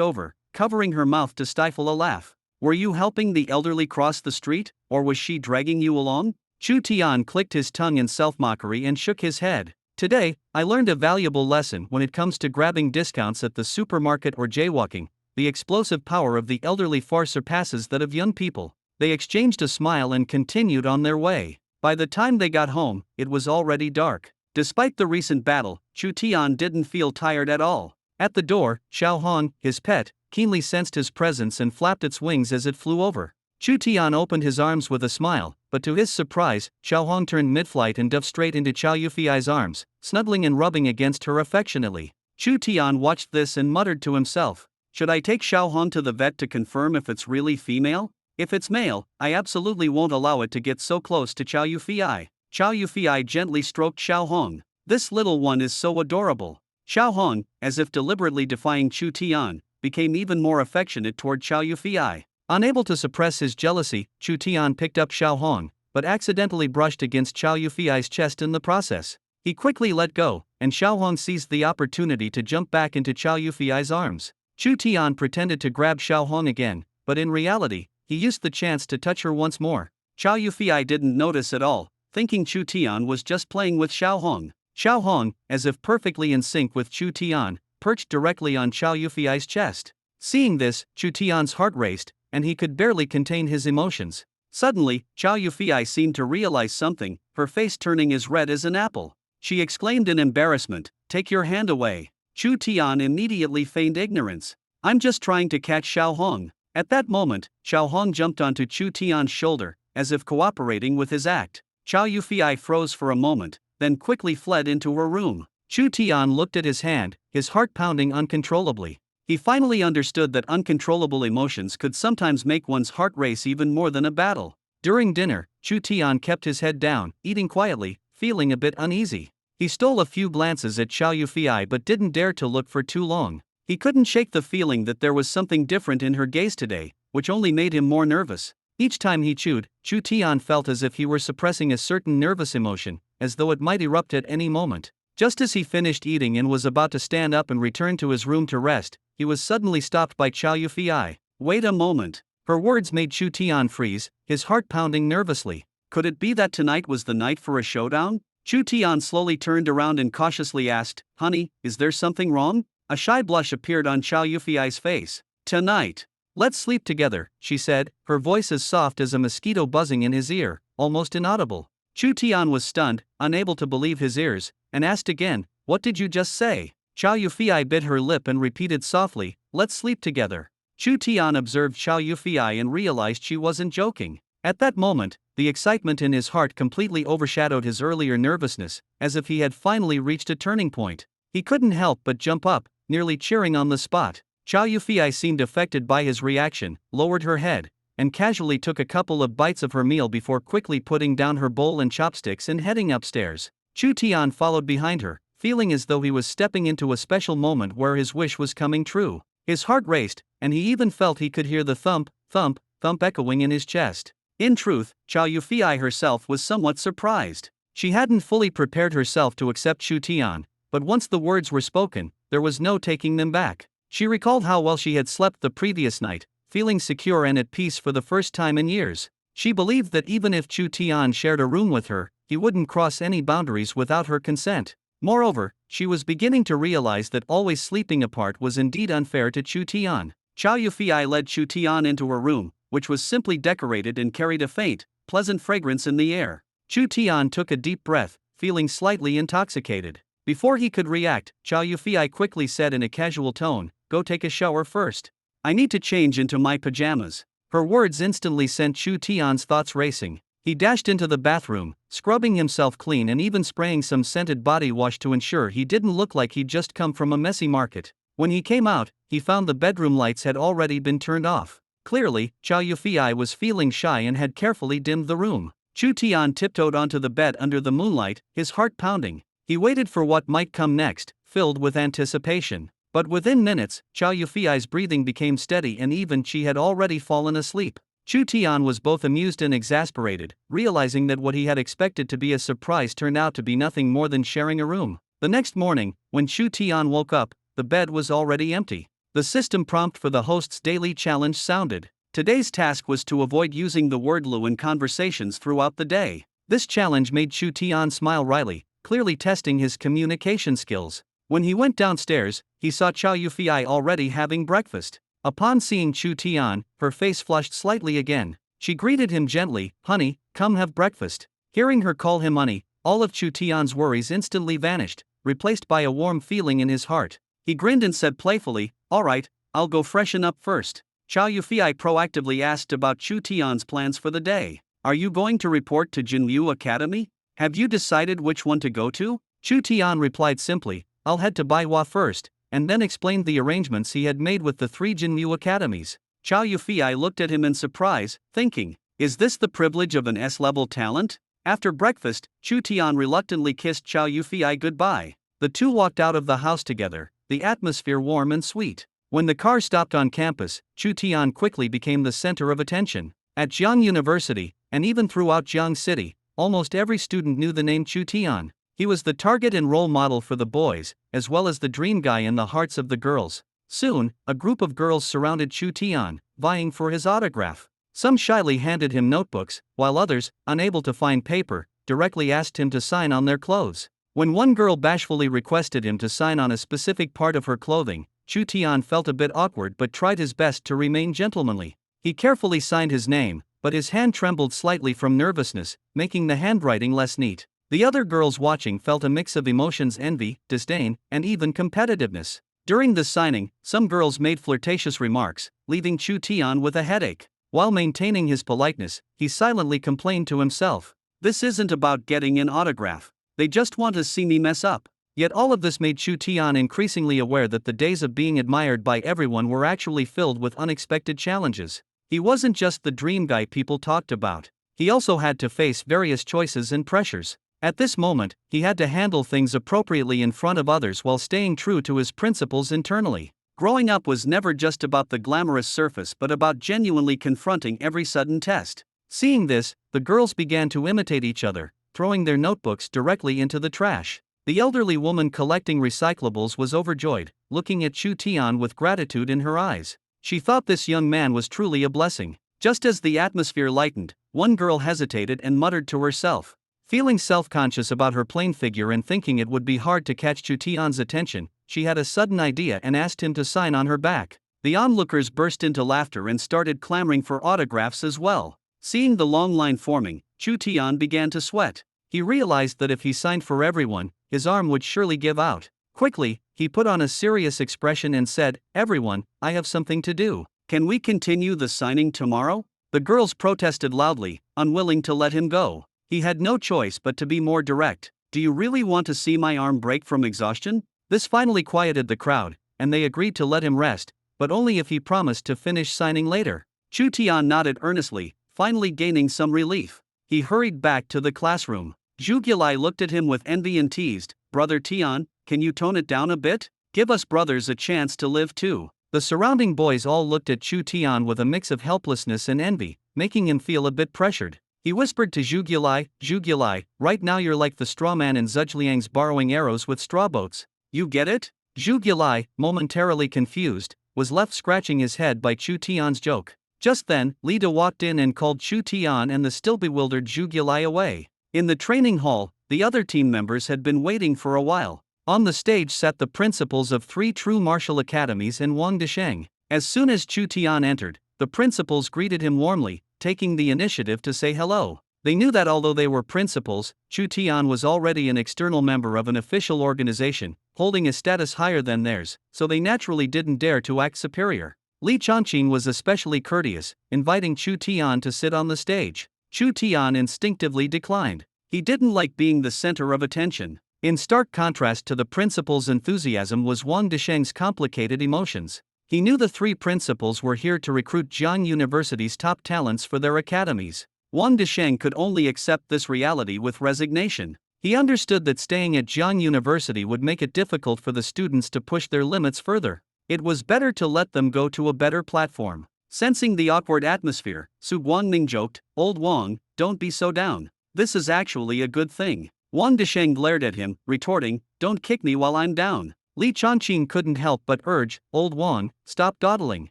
over, covering her mouth to stifle a laugh. "Were you helping the elderly cross the street, or was she dragging you along?" Chu Tian clicked his tongue in self-mockery and shook his head. "Today, I learned a valuable lesson when it comes to grabbing discounts at the supermarket or jaywalking. The explosive power of the elderly far surpasses that of young people." They exchanged a smile and continued on their way. By the time they got home, it was already dark. Despite the recent battle, Chu Tian didn't feel tired at all. At the door, Xiao Hong, his pet, keenly sensed his presence and flapped its wings as it flew over. Chu Tian opened his arms with a smile, but to his surprise, Xiao Hong turned mid-flight and dove straight into Chow Yufei's arms, snuggling and rubbing against her affectionately. Chu Tian watched this and muttered to himself, "Should I take Xiao Hong to the vet to confirm if it's really female? If it's male, I absolutely won't allow it to get so close to Chow Yufei." Chow Yufei gently stroked Xiao Hong. "This little one is so adorable." Xiao Hong, as if deliberately defying Chu Tian, became even more affectionate toward Chow Yufei. Unable to suppress his jealousy, Chu Tian picked up Xiao Hong, but accidentally brushed against Chow Yufei's chest in the process. He quickly let go, and Xiao Hong seized the opportunity to jump back into Chow Yufei's arms. Chu Tian pretended to grab Xiao Hong again, but in reality, he used the chance to touch her once more. Chow Yufei didn't notice at all, thinking Chu Tian was just playing with Xiao Hong. Xiao Hong, as if perfectly in sync with Chu Tian, perched directly on Chow Yufei's chest. Seeing this, Chu Tian's heart raced, and he could barely contain his emotions. Suddenly, Chow Yufei seemed to realize something, her face turning as red as an apple. She exclaimed in embarrassment, "Take your hand away." Chu Tian immediately feigned ignorance. "I'm just trying to catch Xiao Hong." At that moment, Xiao Hong jumped onto Chu Tian's shoulder, as if cooperating with his act. Chow Yufei froze for a moment, then quickly fled into her room. Chu Tian looked at his hand, his heart pounding uncontrollably. He finally understood that uncontrollable emotions could sometimes make one's heart race even more than a battle. During dinner, Chu Tian kept his head down, eating quietly, feeling a bit uneasy. He stole a few glances at Chow Yufei but didn't dare to look for too long. He couldn't shake the feeling that there was something different in her gaze today, which only made him more nervous. Each time he chewed, Chu Tian felt as if he were suppressing a certain nervous emotion, as though it might erupt at any moment. Just as he finished eating and was about to stand up and return to his room to rest, he was suddenly stopped by Chow Yufei. "Wait a moment." Her words made Chu Tian freeze, his heart pounding nervously. Could it be that tonight was the night for a showdown? Chu Tian slowly turned around and cautiously asked, "Honey, is there something wrong?" A shy blush appeared on Chow Yufei's face. "Tonight, let's sleep together," she said, her voice as soft as a mosquito buzzing in his ear, almost inaudible. Chu Tian was stunned, unable to believe his ears, and asked again, "What did you just say?" Chow Yufei bit her lip and repeated softly, "Let's sleep together." Chu Tian observed Chow Yufei and realized she wasn't joking. At that moment, the excitement in his heart completely overshadowed his earlier nervousness, as if he had finally reached a turning point. He couldn't help but jump up, nearly cheering on the spot. Chow Yufei seemed affected by his reaction, lowered her head, and casually took a couple of bites of her meal before quickly putting down her bowl and chopsticks and heading upstairs. Chu Tian followed behind her, feeling as though he was stepping into a special moment where his wish was coming true. His heart raced, and he even felt he could hear the thump, thump, thump echoing in his chest. In truth, Chow Yufei herself was somewhat surprised. She hadn't fully prepared herself to accept Chu Tian, but once the words were spoken, there was no taking them back. She recalled how well she had slept the previous night, feeling secure and at peace for the first time in years. She believed that even if Chu Tian shared a room with her, he wouldn't cross any boundaries without her consent. Moreover, she was beginning to realize that always sleeping apart was indeed unfair to Chu Tian. Chow Yufei led Chu Tian into her room, which was simply decorated and carried a faint, pleasant fragrance in the air. Chu Tian took a deep breath, feeling slightly intoxicated. Before he could react, Chow Yufei quickly said in a casual tone, go take a shower first. I need to change into my pajamas. Her words instantly sent Chu Tian's thoughts racing. He dashed into the bathroom, scrubbing himself clean and even spraying some scented body wash to ensure he didn't look like he'd just come from a messy market. When he came out, he found the bedroom lights had already been turned off. Clearly, Chow Yufei was feeling shy and had carefully dimmed the room. Chu Tian tiptoed onto the bed under the moonlight, his heart pounding. He waited for what might come next, filled with anticipation. But within minutes, Chow Yufei's breathing became steady and even she had already fallen asleep. Chu Tian was both amused and exasperated, realizing that what he had expected to be a surprise turned out to be nothing more than sharing a room. The next morning, when Chu Tian woke up, the bed was already empty. The system prompt for the host's daily challenge sounded. Today's task was to avoid using the word "lu" in conversations throughout the day. This challenge made Chu Tian smile wryly, clearly testing his communication skills. When he went downstairs, he saw Chow Yufei already having breakfast. Upon seeing Chu Tian, her face flushed slightly again. She greeted him gently, "Honey, come have breakfast." Hearing her call him honey, all of Chu Tian's worries instantly vanished, replaced by a warm feeling in his heart. He grinned and said playfully, "All right, I'll go freshen up first." Chow Yufei proactively asked about Chu Tian's plans for the day. "Are you going to report to Jinliu Academy? Have you decided which one to go to?" Chu Tian replied simply, "I'll head to Baihua first," and then explained the arrangements he had made with the 3 Jinliu academies. Chow Yufei looked at him in surprise, thinking, "Is this the privilege of an S-level talent?" After breakfast, Chu Tian reluctantly kissed Chow Yufei goodbye. The two walked out of the house together, the atmosphere warm and sweet. When the car stopped on campus, Chu Tian quickly became the center of attention. At Jiang University, and even throughout Jiang City, almost every student knew the name Chu Tian. He was the target and role model for the boys, as well as the dream guy in the hearts of the girls. Soon, a group of girls surrounded Chu Tian, vying for his autograph. Some shyly handed him notebooks, while others, unable to find paper, directly asked him to sign on their clothes. When one girl bashfully requested him to sign on a specific part of her clothing, Chu Tian felt a bit awkward but tried his best to remain gentlemanly. He carefully signed his name, but his hand trembled slightly from nervousness, making the handwriting less neat. The other girls watching felt a mix of emotions: envy, disdain, and even competitiveness. During the signing, some girls made flirtatious remarks, leaving Chu Tian with a headache. While maintaining his politeness, he silently complained to himself, "This isn't about getting an autograph. They just want to see me mess up." Yet all of this made Chu Tian increasingly aware that the days of being admired by everyone were actually filled with unexpected challenges. He wasn't just the dream guy people talked about. He also had to face various choices and pressures. At this moment, he had to handle things appropriately in front of others while staying true to his principles internally. Growing up was never just about the glamorous surface but about genuinely confronting every sudden test. Seeing this, the girls began to imitate each other, throwing their notebooks directly into the trash. The elderly woman collecting recyclables was overjoyed, looking at Chu Tian with gratitude in her eyes. She thought this young man was truly a blessing. Just as the atmosphere lightened, one girl hesitated and muttered to herself. Feeling self-conscious about her plain figure and thinking it would be hard to catch Chu Tian's attention, she had a sudden idea and asked him to sign on her back. The onlookers burst into laughter and started clamoring for autographs as well. Seeing the long line forming, Chu Tian began to sweat. He realized that if he signed for everyone, his arm would surely give out. Quickly, he put on a serious expression and said, "Everyone, I have something to do. Can we continue the signing tomorrow?" The girls protested loudly, unwilling to let him go. He had no choice but to be more direct. "Do you really want to see my arm break from exhaustion?" This finally quieted the crowd, and they agreed to let him rest, but only if he promised to finish signing later. Chu Tian nodded earnestly, finally gaining some relief. He hurried back to the classroom. Zhu Gilai looked at him with envy and teased, "Brother Tian, can you tone it down a bit? Give us brothers a chance to live too." The surrounding boys all looked at Chu Tian with a mix of helplessness and envy, making him feel a bit pressured. He whispered to Zhu Gilai, "Right now you're like the straw man in Zhugliang's borrowing arrows with straw boats. You get it?" Zhu Gilai, momentarily confused, was left scratching his head by Chu Tian's joke. Just then, Lida walked in and called Chu Tian and the still bewildered Zhu Gilai away. In the training hall, the other team members had been waiting for a while. On the stage sat the principals of 3 true martial academies and Wang Desheng. As soon as Chu Tian entered, the principals greeted him warmly, taking the initiative to say hello. They knew that although they were principals, Chu Tian was already an external member of an official organization, holding a status higher than theirs, so they naturally didn't dare to act superior. Li Chongqing was especially courteous, inviting Chu Tian to sit on the stage. Chu Tian instinctively declined. He didn't like being the center of attention. In stark contrast to the principal's enthusiasm was Wang Desheng's complicated emotions. He knew the three principals were here to recruit Jiang University's top talents for their academies. Wang Desheng could only accept this reality with resignation. He understood that staying at Jiang University would make it difficult for the students to push their limits further. It was better to let them go to a better platform. Sensing the awkward atmosphere, Su Guangming joked, "Old Wang, don't be so down. This is actually a good thing." Wang Desheng glared at him, retorting, "Don't kick me while I'm down." Li Chongqing couldn't help but urge, "Old Wang, stop dawdling."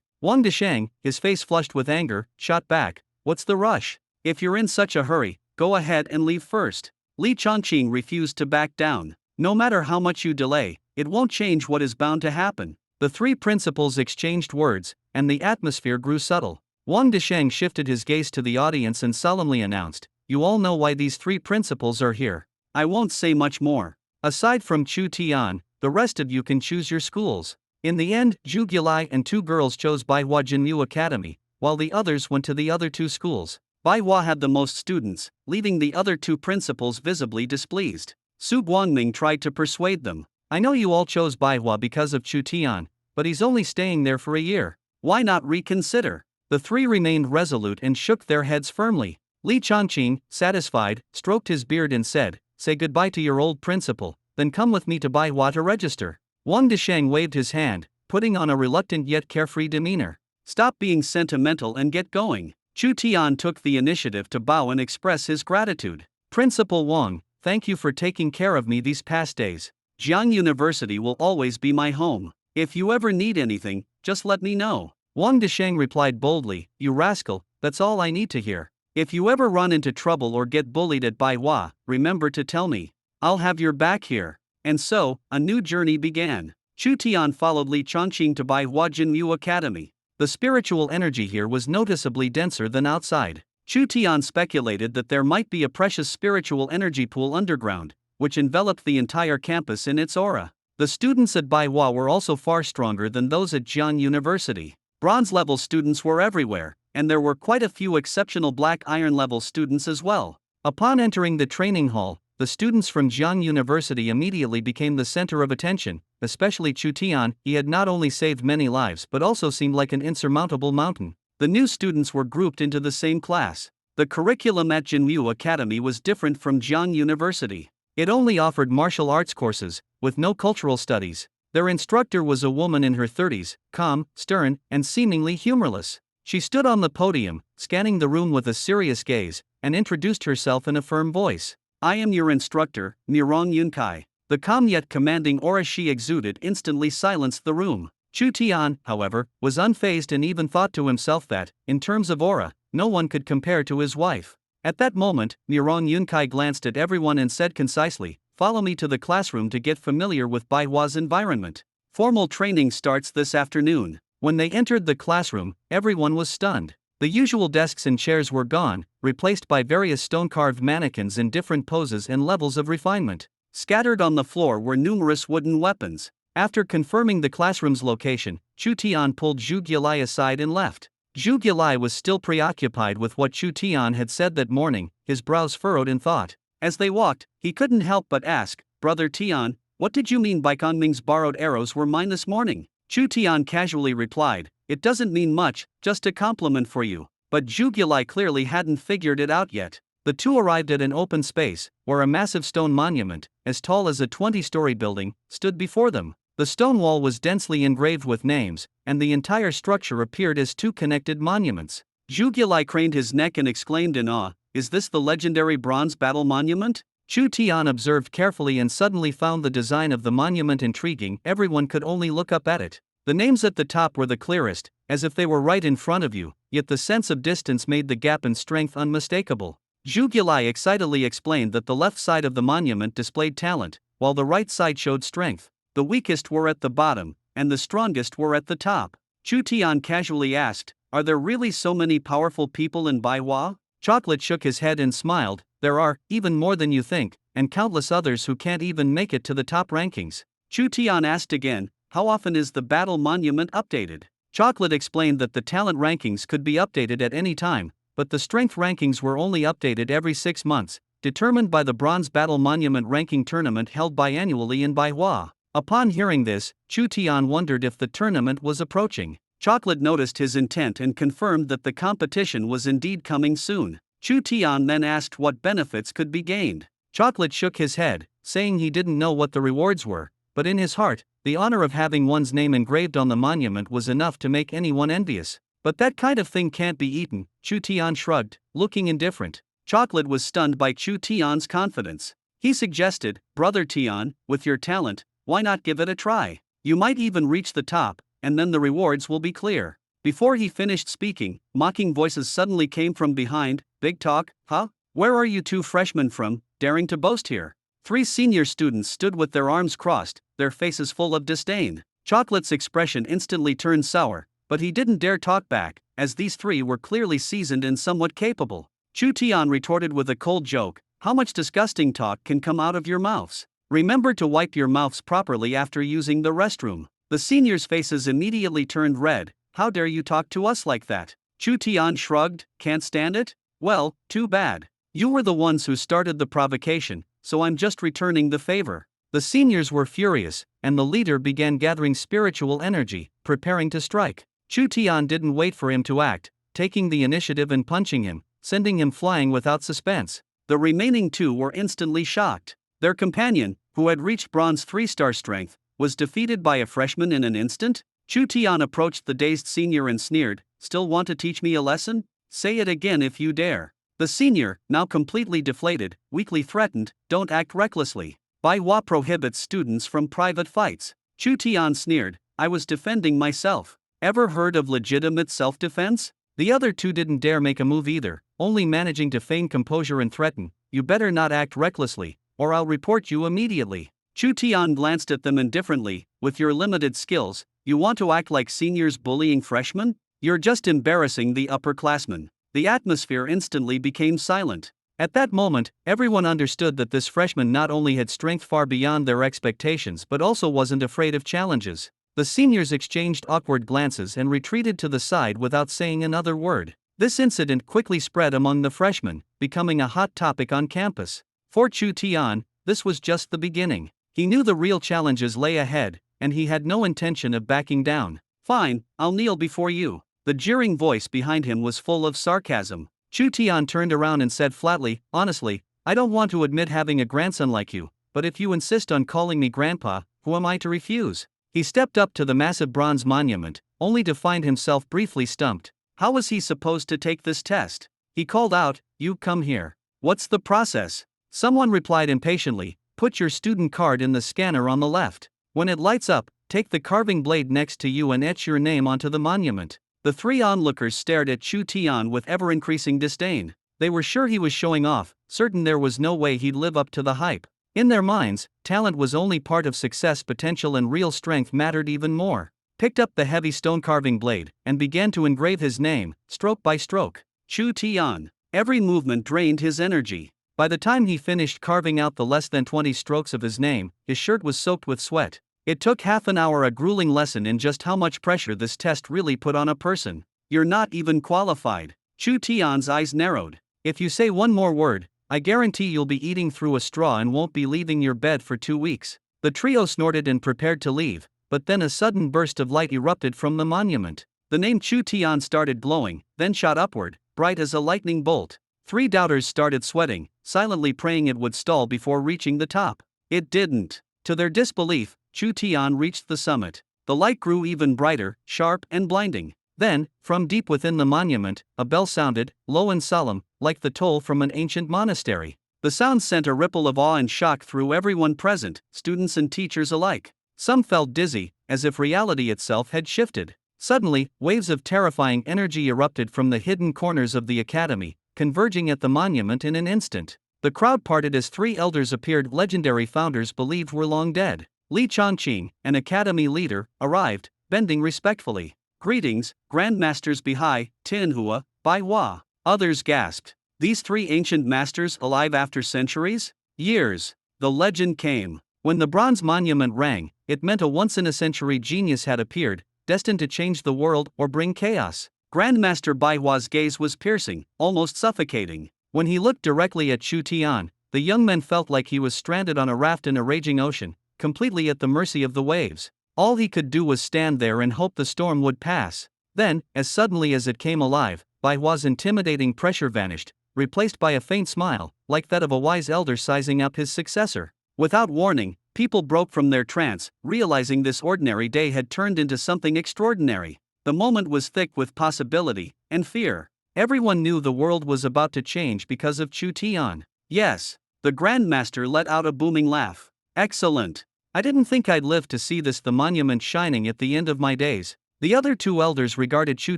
Wang Desheng, his face flushed with anger, shot back, "What's the rush? If you're in such a hurry, go ahead and leave first." Li Chongqing refused to back down. "No matter how much you delay, it won't change what is bound to happen." The three principals exchanged words, and the atmosphere grew subtle. Wang Desheng shifted his gaze to the audience and solemnly announced, "You all know why these three principals are here. I won't say much more. Aside from Chu Tian, the rest of you can choose your schools." In the end, Zhu Gilai and two girls chose Baihua Jinmu Academy, while the others went to the other two schools. Baihua had the most students, leaving the other two principals visibly displeased. Su Guangming tried to persuade them. "I know you all chose Baihua because of Chu Tian, but he's only staying there for a year. Why not reconsider?" The three remained resolute and shook their heads firmly. Li Chongqing, satisfied, stroked his beard and said, "Say goodbye to your old principal, then come with me to Baihua to register." Wang Desheng waved his hand, putting on a reluctant yet carefree demeanor. "Stop being sentimental and get going." Chu Tian took the initiative to bow and express his gratitude. "Principal Wang, thank you for taking care of me these past days. Jiang University will always be my home. If you ever need anything, just let me know." Wang Desheng replied boldly, "You rascal, that's all I need to hear. If you ever run into trouble or get bullied at Baihua, remember to tell me. I'll have your back here." And so, a new journey began. Chu Tian followed Li Chongqing to Baihua Jinmu Academy. The spiritual energy here was noticeably denser than outside. Chu Tian speculated that there might be a precious spiritual energy pool underground, which enveloped the entire campus in its aura. The students at Baihua were also far stronger than those at Jiang University. Bronze-level students were everywhere, and there were quite a few exceptional black iron-level students as well. Upon entering the training hall, the students from Jiang University immediately became the center of attention, especially Chu Tian. He had not only saved many lives but also seemed like an insurmountable mountain. The new students were grouped into the same class. The curriculum at Jinmu Academy was different from Jiang University. It only offered martial arts courses, with no cultural studies. Their instructor was a woman in her 30s, calm, stern, and seemingly humorless. She stood on the podium, scanning the room with a serious gaze, and introduced herself in a firm voice. "I am your instructor, Mirong Yunkai." The calm yet commanding aura she exuded instantly silenced the room. Chu Tian, however, was unfazed and even thought to himself that, in terms of aura, no one could compare to his wife. At that moment, Mirong Yunkai glanced at everyone and said concisely, "Follow me to the classroom to get familiar with Baihua's environment. Formal training starts this afternoon." When they entered the classroom, everyone was stunned. The usual desks and chairs were gone, replaced by various stone-carved mannequins in different poses and levels of refinement. Scattered on the floor were numerous wooden weapons. After confirming the classroom's location, Chu Tian pulled Zhu Gilai aside and left. Zhu Gilai was still preoccupied with what Chu Tian had said that morning, his brows furrowed in thought. As they walked, he couldn't help but ask, "Brother Tian, what did you mean by Conming's borrowed arrows were mine this morning?" Chu Tian casually replied, "It doesn't mean much, just a compliment for you." But Zhu Gilai clearly hadn't figured it out yet. The two arrived at an open space, where a massive stone monument, as tall as a 20-story building, stood before them. The stone wall was densely engraved with names, and the entire structure appeared as two connected monuments. Zhu Gilai craned his neck and exclaimed in awe, "Is this the legendary bronze battle monument?" Chu Tian observed carefully and suddenly found the design of the monument intriguing. Everyone could only look up at it. The names at the top were the clearest, as if they were right in front of you, yet the sense of distance made the gap in strength unmistakable. Zhu Gilai excitedly explained that the left side of the monument displayed talent, while the right side showed strength. The weakest were at the bottom, and the strongest were at the top. Chu Tian casually asked, "Are there really so many powerful people in Baihua?" Chocolate shook his head and smiled. There are, even more than you think, and countless others who can't even make it to the top rankings. Chu Tian asked again, how often is the battle monument updated? Chocolate explained that the talent rankings could be updated at any time, but the strength rankings were only updated every 6 months, determined by the Bronze Battle Monument ranking tournament held biannually in Baihua. Upon hearing this, Chu Tian wondered if the tournament was approaching. Chocolate noticed his intent and confirmed that the competition was indeed coming soon. Chu Tian then asked what benefits could be gained. Chocolate shook his head, saying he didn't know what the rewards were, but in his heart, the honor of having one's name engraved on the monument was enough to make anyone envious. But that kind of thing can't be eaten, Chu Tian shrugged, looking indifferent. Chocolate was stunned by Chu Tian's confidence. He suggested, Brother Tian, with your talent, why not give it a try? You might even reach the top, and then the rewards will be clear. Before he finished speaking, mocking voices suddenly came from behind. Big talk, huh? Where are you two freshmen from, daring to boast here? 3 senior students stood with their arms crossed, their faces full of disdain. Chocolate's expression instantly turned sour, but he didn't dare talk back, as these 3 were clearly seasoned and somewhat capable. Chu Tian retorted with a cold joke, how much disgusting talk can come out of your mouths? Remember to wipe your mouths properly after using the restroom. The seniors' faces immediately turned red. How dare you talk to us like that? Chu Tian shrugged, can't stand it? Well, too bad. You were the ones who started the provocation, so I'm just returning the favor. The seniors were furious, and the leader began gathering spiritual energy, preparing to strike. Chu Tian didn't wait for him to act, taking the initiative and punching him, sending him flying without suspense. The remaining 2 were instantly shocked. Their companion, who had reached bronze 3-star strength, was defeated by a freshman in an instant? Chu Tian approached the dazed senior and sneered, still want to teach me a lesson? Say it again if you dare. The senior, now completely deflated, weakly threatened, don't act recklessly. Baihua prohibits students from private fights. Chu Tian sneered, I was defending myself. Ever heard of legitimate self-defense? The other 2 didn't dare make a move either, only managing to feign composure and threaten, you better not act recklessly, or I'll report you immediately. Chu Tian glanced at them indifferently, with your limited skills, you want to act like seniors bullying freshmen? You're just embarrassing the upperclassmen. The atmosphere instantly became silent. At that moment, everyone understood that this freshman not only had strength far beyond their expectations but also wasn't afraid of challenges. The seniors exchanged awkward glances and retreated to the side without saying another word. This incident quickly spread among the freshmen, becoming a hot topic on campus. For Chu Tian, this was just the beginning. He knew the real challenges lay ahead, and he had no intention of backing down. Fine, I'll kneel before you. The jeering voice behind him was full of sarcasm. Chu Tian turned around and said flatly, honestly, I don't want to admit having a grandson like you, but if you insist on calling me grandpa, who am I to refuse? He stepped up to the massive bronze monument, only to find himself briefly stumped. How was he supposed to take this test? He called out, you come here. What's the process? Someone replied impatiently, put your student card in the scanner on the left. When it lights up, take the carving blade next to you and etch your name onto the monument. The 3 onlookers stared at Chu Tian with ever-increasing disdain. They were sure he was showing off, certain there was no way he'd live up to the hype. In their minds, talent was only part of success, potential and real strength mattered even more. Picked up the heavy stone carving blade, and began to engrave his name, stroke by stroke. Chu Tian. Every movement drained his energy. By the time he finished carving out the less than 20 strokes of his name, his shirt was soaked with sweat. It took half an hour, a grueling lesson in just how much pressure this test really put on a person. You're not even qualified. Chu Tian's eyes narrowed. If you say one more word, I guarantee you'll be eating through a straw and won't be leaving your bed for 2 weeks. The trio snorted and prepared to leave, but then a sudden burst of light erupted from the monument. The name Chu Tian started glowing, then shot upward, bright as a lightning bolt. 3 doubters started sweating, silently praying it would stall before reaching the top. It didn't. To their disbelief, Chu Tian reached the summit. The light grew even brighter, sharp and blinding. Then, from deep within the monument, a bell sounded, low and solemn, like the toll from an ancient monastery. The sound sent a ripple of awe and shock through everyone present, students and teachers alike. Some felt dizzy, as if reality itself had shifted. Suddenly, waves of terrifying energy erupted from the hidden corners of the academy, converging at the monument in an instant. The crowd parted as 3 elders appeared, legendary founders believed were long dead. Li Chongqing, an academy leader, arrived, bending respectfully. Greetings, Grandmasters Bihai, Tinhua, Baihua. Others gasped. These three ancient masters alive after centuries? Years. The legend came. When the bronze monument rang, it meant a once-in-a-century genius had appeared, destined to change the world or bring chaos. Grandmaster Baihua's gaze was piercing, almost suffocating. When he looked directly at Chu Tian, the young man felt like he was stranded on a raft in a raging ocean, completely at the mercy of the waves. All he could do was stand there and hope the storm would pass. Then, as suddenly as it came alive, Baihua's intimidating pressure vanished, replaced by a faint smile, like that of a wise elder sizing up his successor. Without warning, people broke from their trance, realizing this ordinary day had turned into something extraordinary. The moment was thick with possibility and fear. Everyone knew the world was about to change because of Chu Tian. Yes, the Grandmaster let out a booming laugh. Excellent. I didn't think I'd live to see this, the monument shining at the end of my days. The other two elders regarded Chu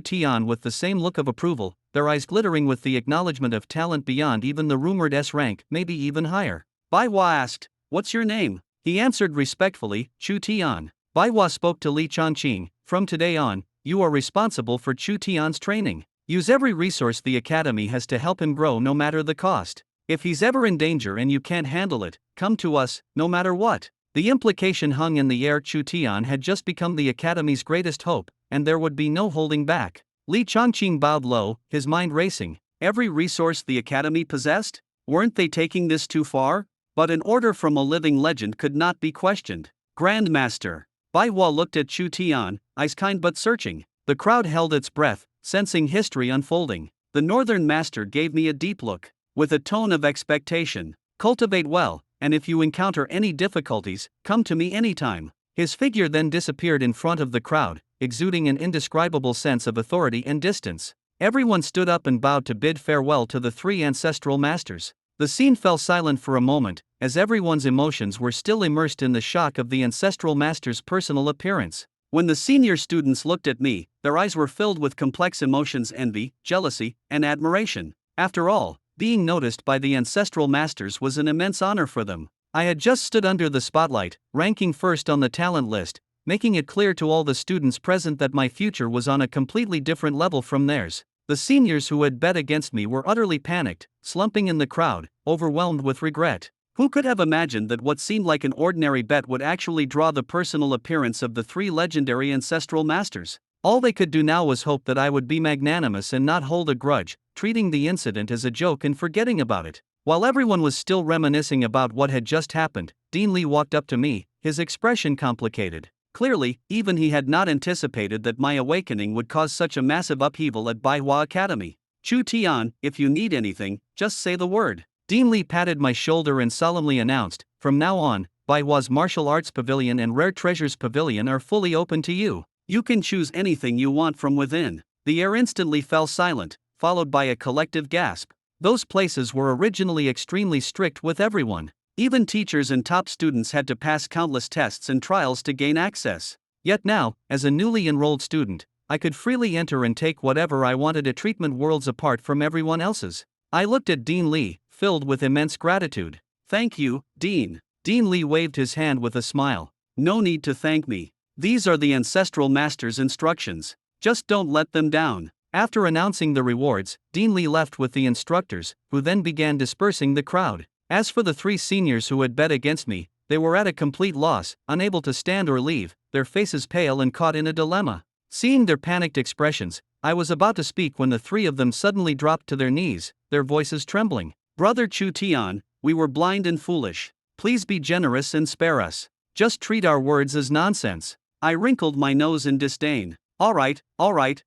Tian with the same look of approval, their eyes glittering with the acknowledgement of talent beyond even the rumored S rank, maybe even higher. Baihua asked, "What's your name?" He answered respectfully, "Chu Tian." Baihua spoke to Li Changqing, "From today on, you are responsible for Chu Tian's training. Use every resource the academy has to help him grow no matter the cost. If he's ever in danger and you can't handle it, come to us, no matter what." The implication hung in the air. Chu Tian had just become the academy's greatest hope, and there would be no holding back. Li Changqing bowed low, his mind racing. Every resource the academy possessed? Weren't they taking this too far? But an order from a living legend could not be questioned. Grandmaster. Baihua looked at Chu Tian, eyes kind but searching. The crowd held its breath, sensing history unfolding. The Northern Master gave me a deep look, with a tone of expectation. "Cultivate well, and if you encounter any difficulties, come to me anytime." His figure then disappeared in front of the crowd, exuding an indescribable sense of authority and distance. Everyone stood up and bowed to bid farewell to the three ancestral masters. The scene fell silent for a moment, as everyone's emotions were still immersed in the shock of the ancestral master's personal appearance. When the senior students looked at me, their eyes were filled with complex emotions: envy, jealousy, and admiration. After all, being noticed by the ancestral masters was an immense honor for them. I had just stood under the spotlight, ranking first on the talent list, making it clear to all the students present that my future was on a completely different level from theirs. The seniors who had bet against me were utterly panicked, slumping in the crowd, overwhelmed with regret. Who could have imagined that what seemed like an ordinary bet would actually draw the personal appearance of the three legendary ancestral masters? All they could do now was hope that I would be magnanimous and not hold a grudge, treating the incident as a joke and forgetting about it. While everyone was still reminiscing about what had just happened, Dean Li walked up to me, his expression complicated. Clearly, even he had not anticipated that my awakening would cause such a massive upheaval at Baihua Academy. "Chu Tian, if you need anything, just say the word." Dean Li patted my shoulder and solemnly announced, "From now on, Baihua's Martial Arts Pavilion and Rare Treasures Pavilion are fully open to you. You can choose anything you want from within." The air instantly fell silent, followed by a collective gasp. Those places were originally extremely strict with everyone. Even teachers and top students had to pass countless tests and trials to gain access. Yet now, as a newly enrolled student, I could freely enter and take whatever I wanted, a treatment worlds apart from everyone else's. I looked at Dean Li, filled with immense gratitude. "Thank you, Dean." Dean Li waved his hand with a smile. "No need to thank me. These are the ancestral master's instructions. Just don't let them down." After announcing the rewards, Dean Li left with the instructors, who then began dispersing the crowd. As for the three seniors who had bet against me, they were at a complete loss, unable to stand or leave, their faces pale and caught in a dilemma. Seeing their panicked expressions, I was about to speak when the three of them suddenly dropped to their knees, their voices trembling. "Brother Chu Tian, we were blind and foolish. Please be generous and spare us. Just treat our words as nonsense." I wrinkled my nose in disdain. All right,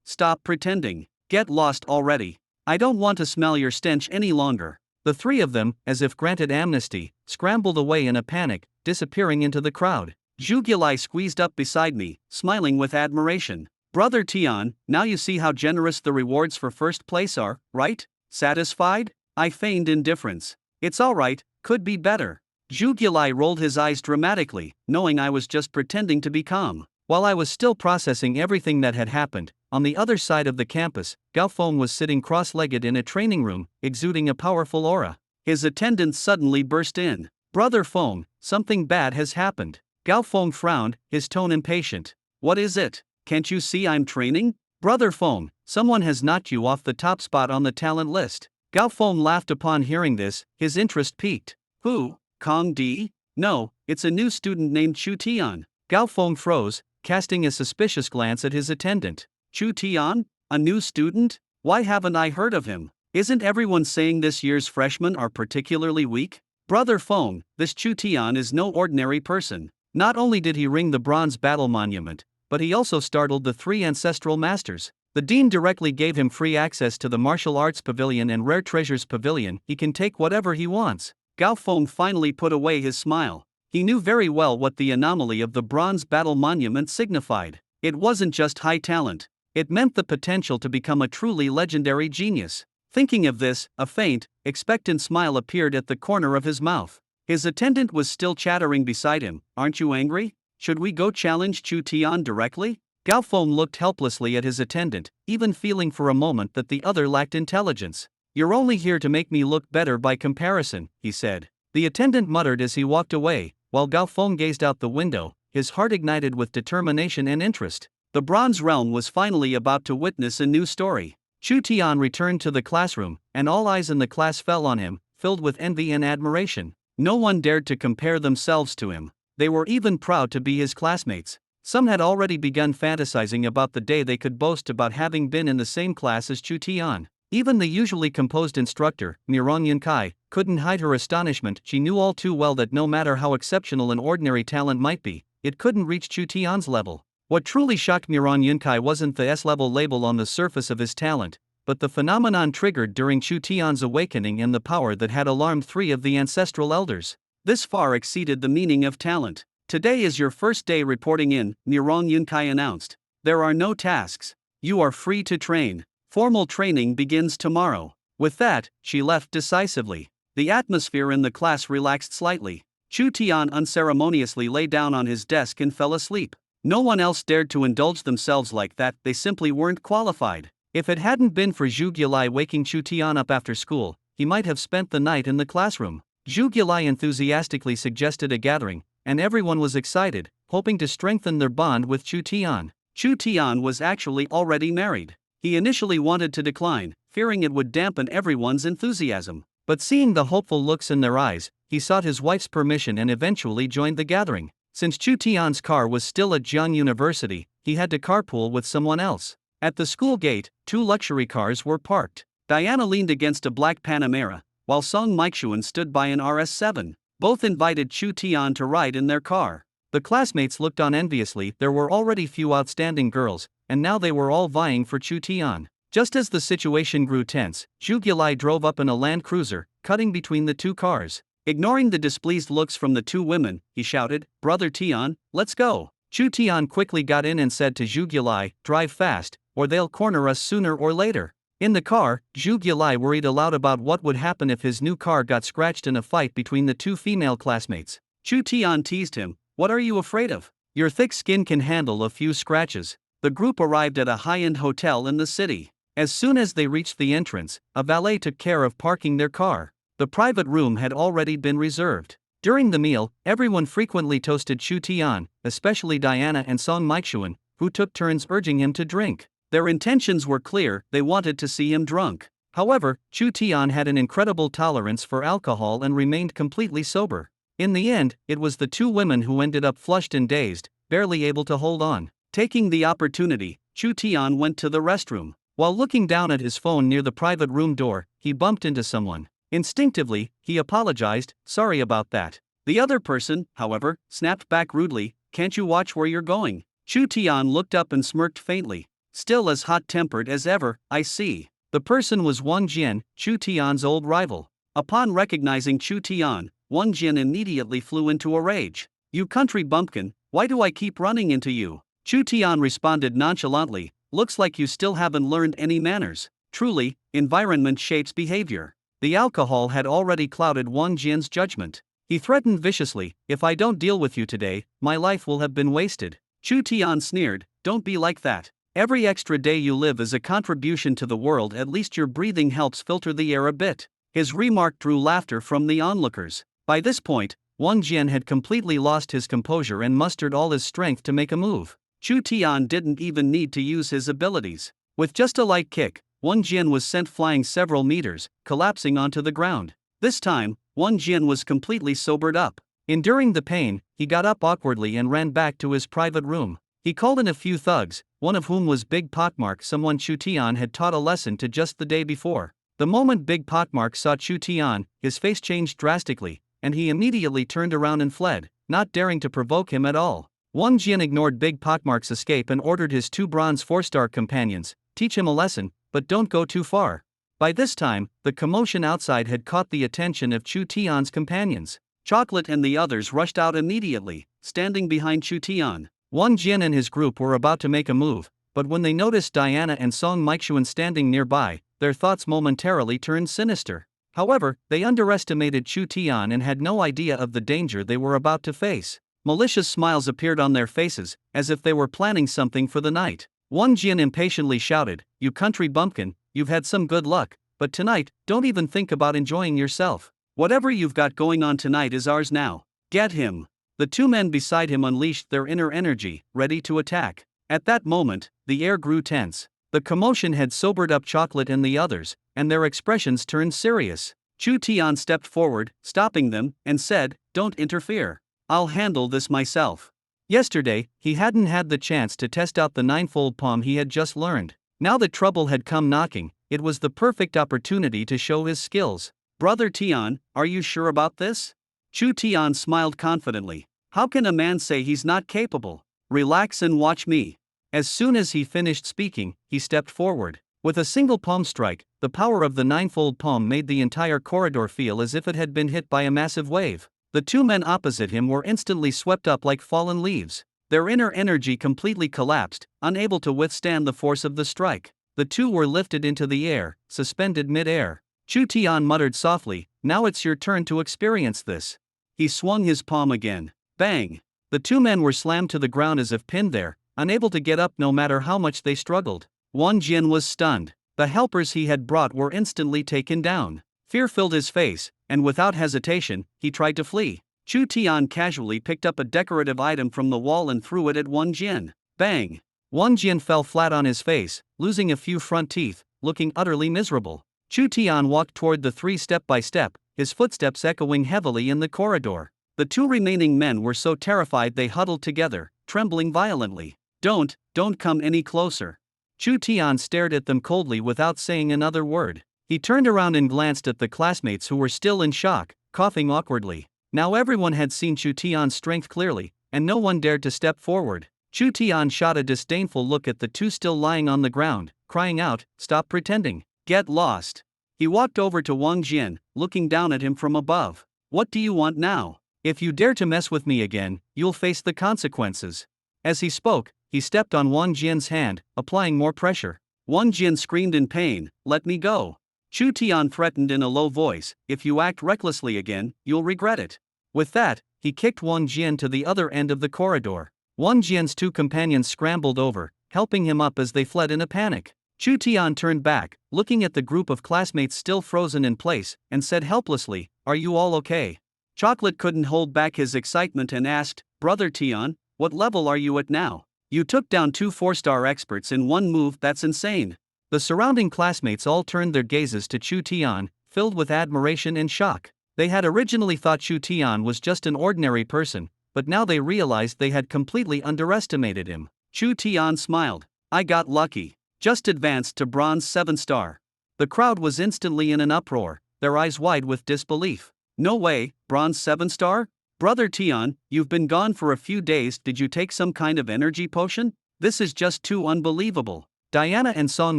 stop pretending. Get lost already. I don't want to smell your stench any longer." The three of them, as if granted amnesty, scrambled away in a panic, disappearing into the crowd. Zhu Gilai squeezed up beside me, smiling with admiration. "Brother Tian, now you see how generous the rewards for first place are, right? Satisfied?" I feigned indifference. "It's all right, could be better." Zhu Gilai rolled his eyes dramatically, knowing I was just pretending to be calm. While I was still processing everything that had happened, on the other side of the campus, Gao Feng was sitting cross-legged in a training room, exuding a powerful aura. His attendant suddenly burst in. "Brother Feng, something bad has happened." Gao Feng frowned, his tone impatient. "What is it? Can't you see I'm training?" "Brother Feng, someone has knocked you off the top spot on the talent list." Gao Feng laughed upon hearing this, his interest piqued. Who? Kong Di? No, it's a new student named Chu Tian. Gao Feng froze, casting a suspicious glance at his attendant. Chu Tian? A new student? Why haven't I heard of him? Isn't everyone saying this year's freshmen are particularly weak? Brother Feng, this Chu Tian is no ordinary person. Not only did he ring the bronze battle monument, but he also startled the 3 ancestral masters. The dean directly gave him free access to the martial arts pavilion and rare treasures pavilion. He can take whatever he wants. Gao Feng finally put away his smile. He knew very well what the anomaly of the bronze battle monument signified. It wasn't just high talent. It meant the potential to become a truly legendary genius. Thinking of this, a faint, expectant smile appeared at the corner of his mouth. His attendant was still chattering beside him. Aren't you angry? Should we go challenge Chu Tian directly? Gao Feng looked helplessly at his attendant, even feeling for a moment that the other lacked intelligence. You're only here to make me look better by comparison, he said. The attendant muttered as he walked away, while Gao Feng gazed out the window, his heart ignited with determination and interest. The Bronze Realm was finally about to witness a new story. Chu Tian returned to the classroom, and all eyes in the class fell on him, filled with envy and admiration. No one dared to compare themselves to him. They were even proud to be his classmates. Some had already begun fantasizing about the day they could boast about having been in the same class as Chu Tian. Even the usually composed instructor, Mirong Yunkai, couldn't hide her astonishment. She knew all too well that no matter how exceptional an ordinary talent might be, it couldn't reach Chu Tian's level. What truly shocked Mirong Yunkai wasn't the S-level label on the surface of his talent, but the phenomenon triggered during Chu Tian's awakening and the power that had alarmed 3 of the ancestral elders. This far exceeded the meaning of talent. Today is your first day reporting in, Mirong Yunkai announced. There are no tasks. You are free to train. Formal training begins tomorrow. With that, she left decisively. The atmosphere in the class relaxed slightly. Chu Tian unceremoniously lay down on his desk and fell asleep. No one else dared to indulge themselves like that. They simply weren't qualified. If it hadn't been for Zhu Gilai waking Chu Tian up after school, he might have spent the night in the classroom. Zhu Gilai enthusiastically suggested a gathering, and everyone was excited, hoping to strengthen their bond with Chu Tian. Chu Tian was actually already married. He initially wanted to decline, fearing it would dampen everyone's enthusiasm. But seeing the hopeful looks in their eyes, he sought his wife's permission and eventually joined the gathering. Since Chu Tian's car was still at Jian University, he had to carpool with someone else. At the school gate, 2 luxury cars were parked. Diana leaned against a black Panamera, while Song Meixuan stood by an RS7. Both invited Chu Tian to ride in their car. The classmates looked on enviously. There were already few outstanding girls, and now they were all vying for Chu Tian. Just as the situation grew tense, Zhu Gilai drove up in a Land Cruiser, cutting between the 2 cars. Ignoring the displeased looks from the 2 women, he shouted, "Brother Tian, let's go." Chu Tian quickly got in and said to Zhu Gilai, "Drive fast, or they'll corner us sooner or later." In the car, Zhu Gilai worried aloud about what would happen if his new car got scratched in a fight between the 2 female classmates. Chu Tian teased him, "What are you afraid of? Your thick skin can handle a few scratches." The group arrived at a high-end hotel in the city. As soon as they reached the entrance, a valet took care of parking their car. The private room had already been reserved. During the meal, everyone frequently toasted Chu Tian, especially Diana and Song Meixuan, who took turns urging him to drink. Their intentions were clear, they wanted to see him drunk. However, Chu Tian had an incredible tolerance for alcohol and remained completely sober. In the end, it was the 2 women who ended up flushed and dazed, barely able to hold on. Taking the opportunity, Chu Tian went to the restroom. While looking down at his phone near the private room door, he bumped into someone. Instinctively, he apologized, "Sorry about that." The other person, however, snapped back rudely, "Can't you watch where you're going?" Chu Tian looked up and smirked faintly. Still as hot-tempered as ever, "I see." The person was Wang Jian, Chu Tian's old rival. Upon recognizing Chu Tian, Wang Jian immediately flew into a rage. "You country bumpkin, why do I keep running into you?" Chu Tian responded nonchalantly, "Looks like you still haven't learned any manners." Truly, environment shapes behavior. The alcohol had already clouded Wang Jian's judgment. He threatened viciously, "If I don't deal with you today, my life will have been wasted." Chu Tian sneered, "Don't be like that. Every extra day you live is a contribution to the world. At least your breathing helps filter the air a bit." His remark drew laughter from the onlookers. By this point, Wang Jian had completely lost his composure and mustered all his strength to make a move. Chu Tian didn't even need to use his abilities. With just a light kick, Wang Jian was sent flying several meters, collapsing onto the ground. This time, Wang Jian was completely sobered up. Enduring the pain, he got up awkwardly and ran back to his private room. He called in a few thugs, one of whom was Big Potmark, someone Chu Tian had taught a lesson to just the day before. The moment Big Potmark saw Chu Tian, his face changed drastically, and he immediately turned around and fled, not daring to provoke him at all. Wang Jian ignored Big Potmark's escape and ordered his 2 bronze 4-star companions, teach him a lesson, but don't go too far. By this time, the commotion outside had caught the attention of Chu Tian's companions. Chocolate and the others rushed out immediately, standing behind Chu Tian. Wang Jian and his group were about to make a move, but when they noticed Diana and Song Meixuan standing nearby, their thoughts momentarily turned sinister. However, they underestimated Chu Tian and had no idea of the danger they were about to face. Malicious smiles appeared on their faces, as if they were planning something for the night. Wang Jian impatiently shouted, "You country bumpkin, you've had some good luck, but tonight, don't even think about enjoying yourself. Whatever you've got going on tonight is ours now. Get him." The 2 men beside him unleashed their inner energy, ready to attack. At that moment, the air grew tense. The commotion had sobered up Chocolate and the others, and their expressions turned serious. Chu Tian stepped forward, stopping them, and said, "Don't interfere. I'll handle this myself." Yesterday, he hadn't had the chance to test out the 9-fold palm he had just learned. Now that trouble had come knocking, it was the perfect opportunity to show his skills. "Brother Tian, are you sure about this?" Chu Tian smiled confidently. "How can a man say he's not capable? Relax and watch me." As soon as he finished speaking, he stepped forward. With a single palm strike, the power of the 9-fold palm made the entire corridor feel as if it had been hit by a massive wave. The 2 men opposite him were instantly swept up like fallen leaves. Their inner energy completely collapsed, unable to withstand the force of the strike. The 2 were lifted into the air, suspended mid-air. Chu Tian muttered softly, "Now it's your turn to experience this." He swung his palm again. Bang! The 2 men were slammed to the ground as if pinned there, unable to get up no matter how much they struggled. Wang Jian was stunned. The helpers he had brought were instantly taken down. Fear filled his face, and without hesitation, he tried to flee. Chu Tian casually picked up a decorative item from the wall and threw it at Wang Jian. Bang! Wang Jian fell flat on his face, losing a few front teeth, looking utterly miserable. Chu Tian walked toward the 3 step by step, his footsteps echoing heavily in the corridor. The 2 remaining men were so terrified they huddled together, trembling violently. Don't come any closer." Chu Tian stared at them coldly without saying another word. He turned around and glanced at the classmates who were still in shock, coughing awkwardly. Now everyone had seen Chu Tian's strength clearly, and no one dared to step forward. Chu Tian shot a disdainful look at the 2 still lying on the ground, crying out, "Stop pretending. Get lost." He walked over to Wang Jian, looking down at him from above. "What do you want now? If you dare to mess with me again, you'll face the consequences." As he spoke, he stepped on Wang Jian's hand, applying more pressure. Wang Jian screamed in pain, "Let me go." Chu Tian threatened in a low voice, "If you act recklessly again, you'll regret it." With that, he kicked Wang Jian to the other end of the corridor. Wang Jian's 2 companions scrambled over, helping him up as they fled in a panic. Chu Tian turned back, looking at the group of classmates still frozen in place, and said helplessly, "Are you all okay?" Chocolate couldn't hold back his excitement and asked, "Brother Tian, what level are you at now? You took down 2 4-star experts in one move, that's insane." The surrounding classmates all turned their gazes to Chu Tian, filled with admiration and shock. They had originally thought Chu Tian was just an ordinary person, but now they realized they had completely underestimated him. Chu Tian smiled. "I got lucky. Just advanced to bronze 7-star. The crowd was instantly in an uproar, their eyes wide with disbelief. "No way, bronze 7-star? Brother Tian, you've been gone for a few days, did you take some kind of energy potion? This is just too unbelievable." Diana and Song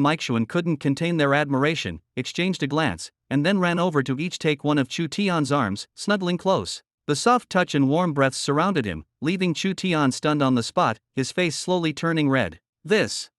Meixuan couldn't contain their admiration, exchanged a glance, and then ran over to each take one of Chu Tian's arms, snuggling close. The soft touch and warm breaths surrounded him, leaving Chu Tian stunned on the spot, his face slowly turning red. This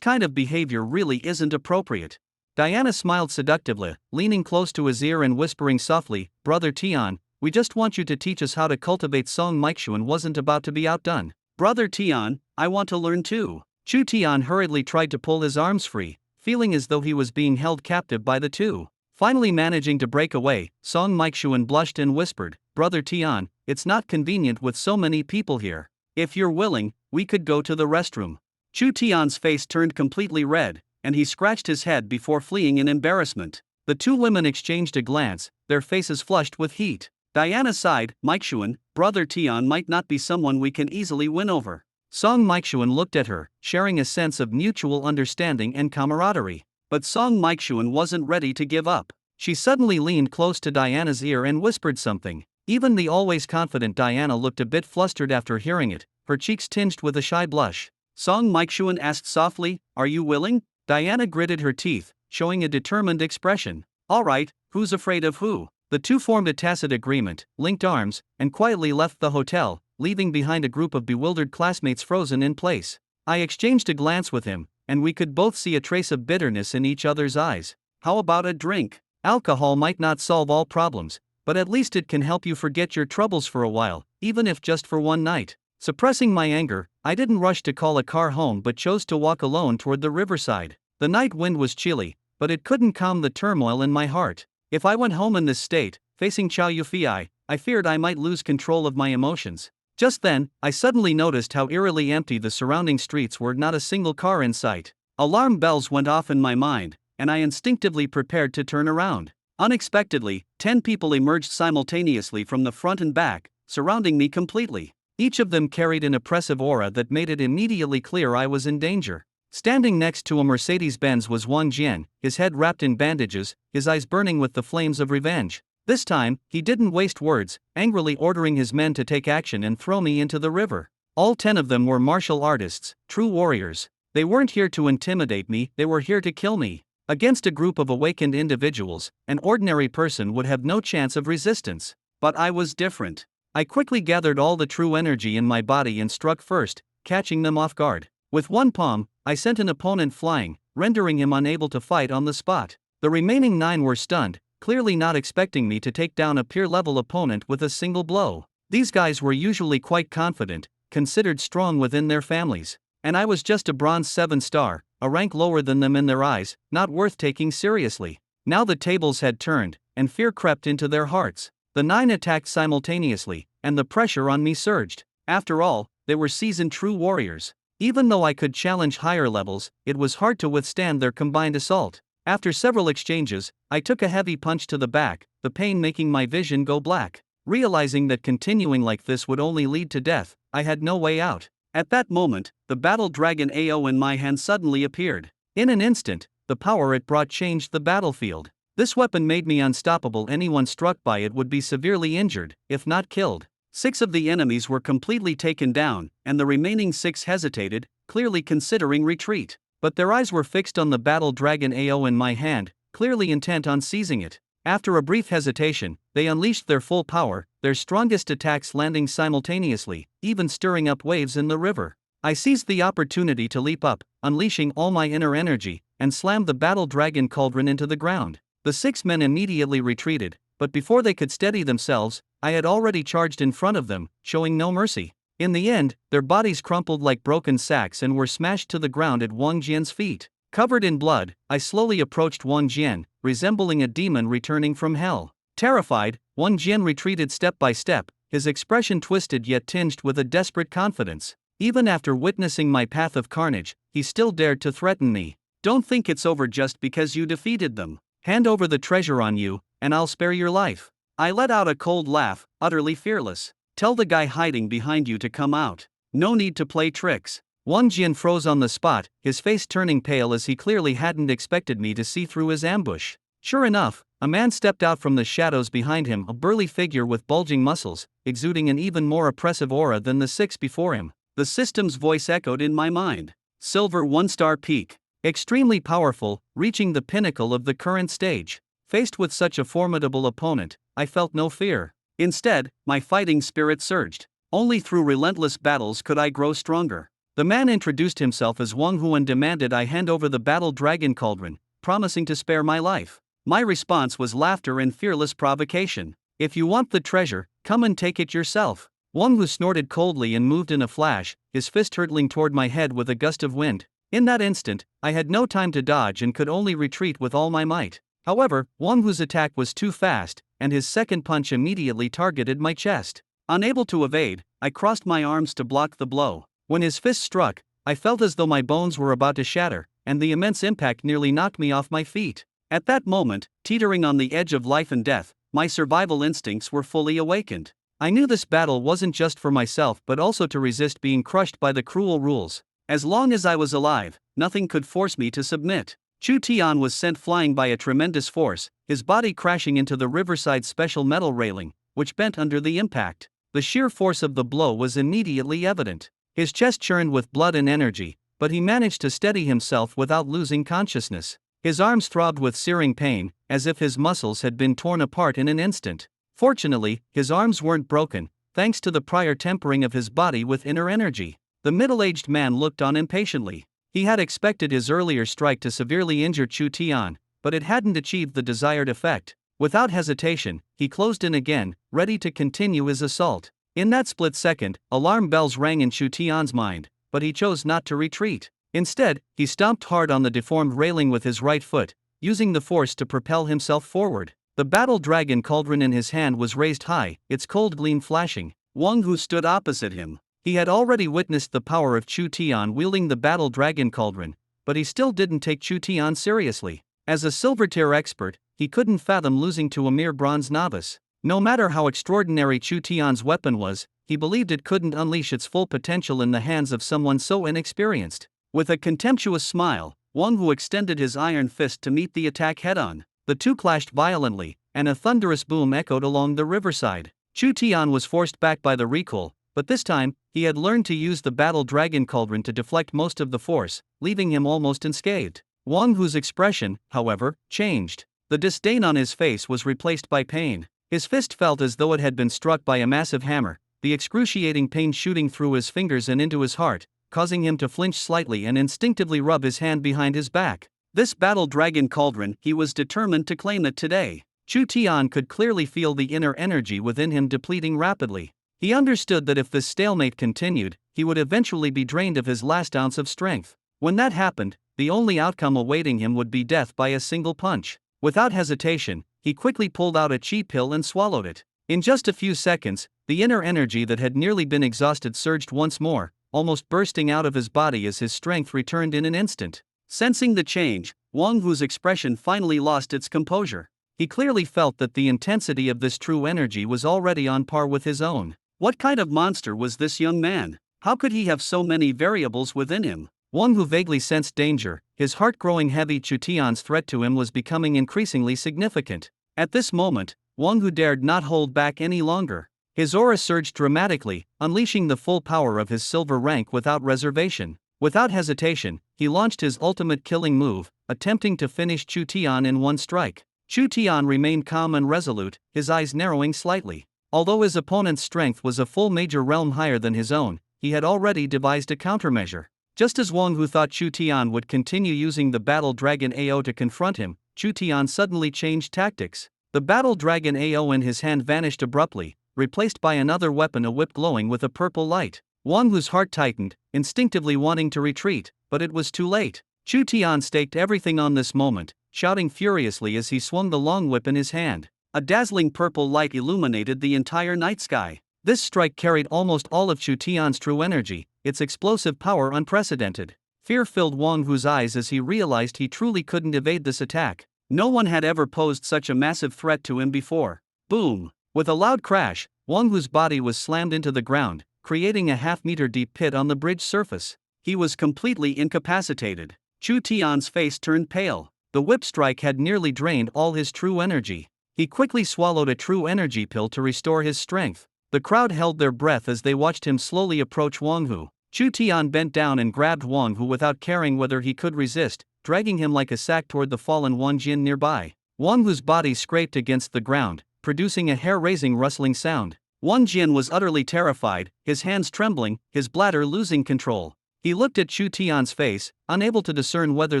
kind of behavior really isn't appropriate. Diana smiled seductively, leaning close to his ear and whispering softly, "Brother Tian, we just want you to teach us how to cultivate." Song Meixuan wasn't about to be outdone. "Brother Tian, I want to learn too." Chu Tian hurriedly tried to pull his arms free, feeling as though he was being held captive by the 2. Finally managing to break away, Song Meixuan blushed and whispered, "Brother Tian, it's not convenient with so many people here. If you're willing, we could go to the restroom." Chu Tian's face turned completely red, and he scratched his head before fleeing in embarrassment. The two women exchanged a glance, their faces flushed with heat. Diana sighed. Mikechuan, brother Tian might not be someone we can easily win over. Song Mikechuan looked at her, sharing a sense of mutual understanding and camaraderie. But Song Mikechuan wasn't ready to give up. She suddenly leaned close to Diana's ear and whispered something. Even the always confident Diana looked a bit flustered after hearing it, her cheeks tinged with a shy blush. Song Mikechuan asked softly, "Are you willing?" Diana gritted her teeth, showing a determined expression. "All right, who's afraid of who?" The two formed a tacit agreement, linked arms, and quietly left the hotel, leaving behind a group of bewildered classmates frozen in place. I exchanged a glance with him, and we could both see a trace of bitterness in each other's eyes. How about a drink? Alcohol might not solve all problems, but at least it can help you forget your troubles for a while, even if just for one night. Suppressing my anger, I didn't rush to call a car home but chose to walk alone toward the riverside. The night wind was chilly, but it couldn't calm the turmoil in my heart. If I went home in this state, facing Chow Yufei, I feared I might lose control of my emotions. Just then, I suddenly noticed how eerily empty the surrounding streets were, not a single car in sight. Alarm bells went off in my mind, and I instinctively prepared to turn around. Unexpectedly, 10 people emerged simultaneously from the front and back, surrounding me completely. Each of them carried an oppressive aura that made it immediately clear I was in danger. Standing next to a Mercedes-Benz was Wang Jian, his head wrapped in bandages, his eyes burning with the flames of revenge. This time, he didn't waste words, angrily ordering his men to take action and throw me into the river. All 10 of them were martial artists, true warriors. They weren't here to intimidate me, they were here to kill me. Against a group of awakened individuals, an ordinary person would have no chance of resistance. But I was different. I quickly gathered all the true energy in my body and struck first, catching them off guard. With one palm, I sent an opponent flying, rendering him unable to fight on the spot. The remaining 9 were stunned, clearly not expecting me to take down a peer-level opponent with a single blow. These guys were usually quite confident, considered strong within their families. And I was just a bronze 7-star, a rank lower than them in their eyes, not worth taking seriously. Now the tables had turned, and fear crept into their hearts. The 9 attacked simultaneously, and the pressure on me surged. After all, they were seasoned true warriors. Even though I could challenge higher levels, it was hard to withstand their combined assault. After several exchanges, I took a heavy punch to the back, the pain making my vision go black. Realizing that continuing like this would only lead to death, I had no way out. At that moment, the battle dragon AO in my hand suddenly appeared. In an instant, the power it brought changed the battlefield. This weapon made me unstoppable. Anyone struck by it would be severely injured, if not killed. 6 of the enemies were completely taken down, and the remaining 6 hesitated, clearly considering retreat. But their eyes were fixed on the battle dragon AO in my hand, clearly intent on seizing it. After a brief hesitation, they unleashed their full power, their strongest attacks landing simultaneously, even stirring up waves in the river. I seized the opportunity to leap up, unleashing all my inner energy, and slammed the battle dragon cauldron into the ground. The 6 men immediately retreated, but before they could steady themselves, I had already charged in front of them, showing no mercy. In the end, their bodies crumpled like broken sacks and were smashed to the ground at Wang Jian's feet. Covered in blood, I slowly approached Wang Jian, resembling a demon returning from hell. Terrified, Wang Jian retreated step by step, his expression twisted yet tinged with a desperate confidence. Even after witnessing my path of carnage, he still dared to threaten me. "Don't think it's over just because you defeated them. Hand over the treasure on you, and I'll spare your life." I let out a cold laugh, utterly fearless. "Tell the guy hiding behind you to come out. No need to play tricks." Wang Jian froze on the spot, his face turning pale as he clearly hadn't expected me to see through his ambush. Sure enough, a man stepped out from the shadows behind him, a burly figure with bulging muscles, exuding an even more oppressive aura than the 6 before him. The system's voice echoed in my mind. Silver 1-star peak. Extremely powerful, reaching the pinnacle of the current stage. Faced with such a formidable opponent, I felt no fear. Instead, my fighting spirit surged. Only through relentless battles could I grow stronger. The man introduced himself as Wang Hu and demanded I hand over the battle dragon cauldron, promising to spare my life. My response was laughter and fearless provocation. "If you want the treasure, come and take it yourself." Wang Hu snorted coldly and moved in a flash, his fist hurtling toward my head with a gust of wind. In that instant, I had no time to dodge and could only retreat with all my might. However, Wang Hu's attack was too fast, and his second punch immediately targeted my chest. Unable to evade, I crossed my arms to block the blow. When his fist struck, I felt as though my bones were about to shatter, and the immense impact nearly knocked me off my feet. At that moment, teetering on the edge of life and death, my survival instincts were fully awakened. I knew this battle wasn't just for myself but also to resist being crushed by the cruel rules. As long as I was alive, nothing could force me to submit. Chu Tian was sent flying by a tremendous force, his body crashing into the riverside special metal railing, which bent under the impact. The sheer force of the blow was immediately evident. His chest churned with blood and energy, but he managed to steady himself without losing consciousness. His arms throbbed with searing pain, as if his muscles had been torn apart in an instant. Fortunately, his arms weren't broken, thanks to the prior tempering of his body with inner energy. The middle-aged man looked on impatiently. He had expected his earlier strike to severely injure Chu Tian, but it hadn't achieved the desired effect. Without hesitation, he closed in again, ready to continue his assault. In that split second, alarm bells rang in Chu Tian's mind, but he chose not to retreat. Instead, he stomped hard on the deformed railing with his right foot, using the force to propel himself forward. The battle dragon cauldron in his hand was raised high, its cold gleam flashing. Wang Hu stood opposite him. He had already witnessed the power of Chu Tian wielding the battle dragon cauldron, but he still didn't take Chu Tian seriously. As a silver tier expert, he couldn't fathom losing to a mere bronze novice. No matter how extraordinary Chu Tian's weapon was, he believed it couldn't unleash its full potential in the hands of someone so inexperienced. With a contemptuous smile, Wang Hu extended his iron fist to meet the attack head-on. The two clashed violently, and a thunderous boom echoed along the riverside. Chu Tian was forced back by the recoil, but this time, he had learned to use the battle dragon cauldron to deflect most of the force, leaving him almost unscathed. Wang Hu's expression, however, changed. The disdain on his face was replaced by pain. His fist felt as though it had been struck by a massive hammer, the excruciating pain shooting through his fingers and into his heart, causing him to flinch slightly and instinctively rub his hand behind his back. This battle dragon cauldron, he was determined to claim it today. Chu Tian could clearly feel the inner energy within him depleting rapidly. He understood that if this stalemate continued, he would eventually be drained of his last ounce of strength. When that happened, the only outcome awaiting him would be death by a single punch. Without hesitation, he quickly pulled out a chi pill and swallowed it. In just a few seconds, the inner energy that had nearly been exhausted surged once more, almost bursting out of his body as his strength returned in an instant. Sensing the change, Wang Hu's expression finally lost its composure. He clearly felt that the intensity of this true energy was already on par with his own. What kind of monster was this young man? How could he have so many variables within him? Wang Hu vaguely sensed danger, his heart growing heavy. Chu Tian's threat to him was becoming increasingly significant. At this moment, Wang Hu dared not hold back any longer. His aura surged dramatically, unleashing the full power of his silver rank without reservation. Without hesitation, he launched his ultimate killing move, attempting to finish Chu Tian in one strike. Chu Tian remained calm and resolute, his eyes narrowing slightly. Although his opponent's strength was a full major realm higher than his own, he had already devised a countermeasure. Just as Wang Hu thought Chu Tian would continue using the Battle Dragon AO to confront him, Chu Tian suddenly changed tactics. The Battle Dragon AO in his hand vanished abruptly, replaced by another weapon, a whip glowing with a purple light. Wang Hu's heart tightened, instinctively wanting to retreat, but it was too late. Chu Tian staked everything on this moment, shouting furiously as he swung the long whip in his hand. A dazzling purple light illuminated the entire night sky. This strike carried almost all of Chu Tian's true energy, its explosive power unprecedented. Fear filled Wang Hu's eyes as he realized he truly couldn't evade this attack. No one had ever posed such a massive threat to him before. Boom! With a loud crash, Wang Hu's body was slammed into the ground, creating a half-meter deep pit on the bridge surface. He was completely incapacitated. Chu Tian's face turned pale. The whip strike had nearly drained all his true energy. He quickly swallowed a true energy pill to restore his strength. The crowd held their breath as they watched him slowly approach Wang Hu. Chu Tian bent down and grabbed Wang Hu without caring whether he could resist, dragging him like a sack toward the fallen Wang Jin nearby. Wang Hu's body scraped against the ground, producing a hair-raising rustling sound. Wang Jin was utterly terrified, his hands trembling, his bladder losing control. He looked at Chu Tian's face, unable to discern whether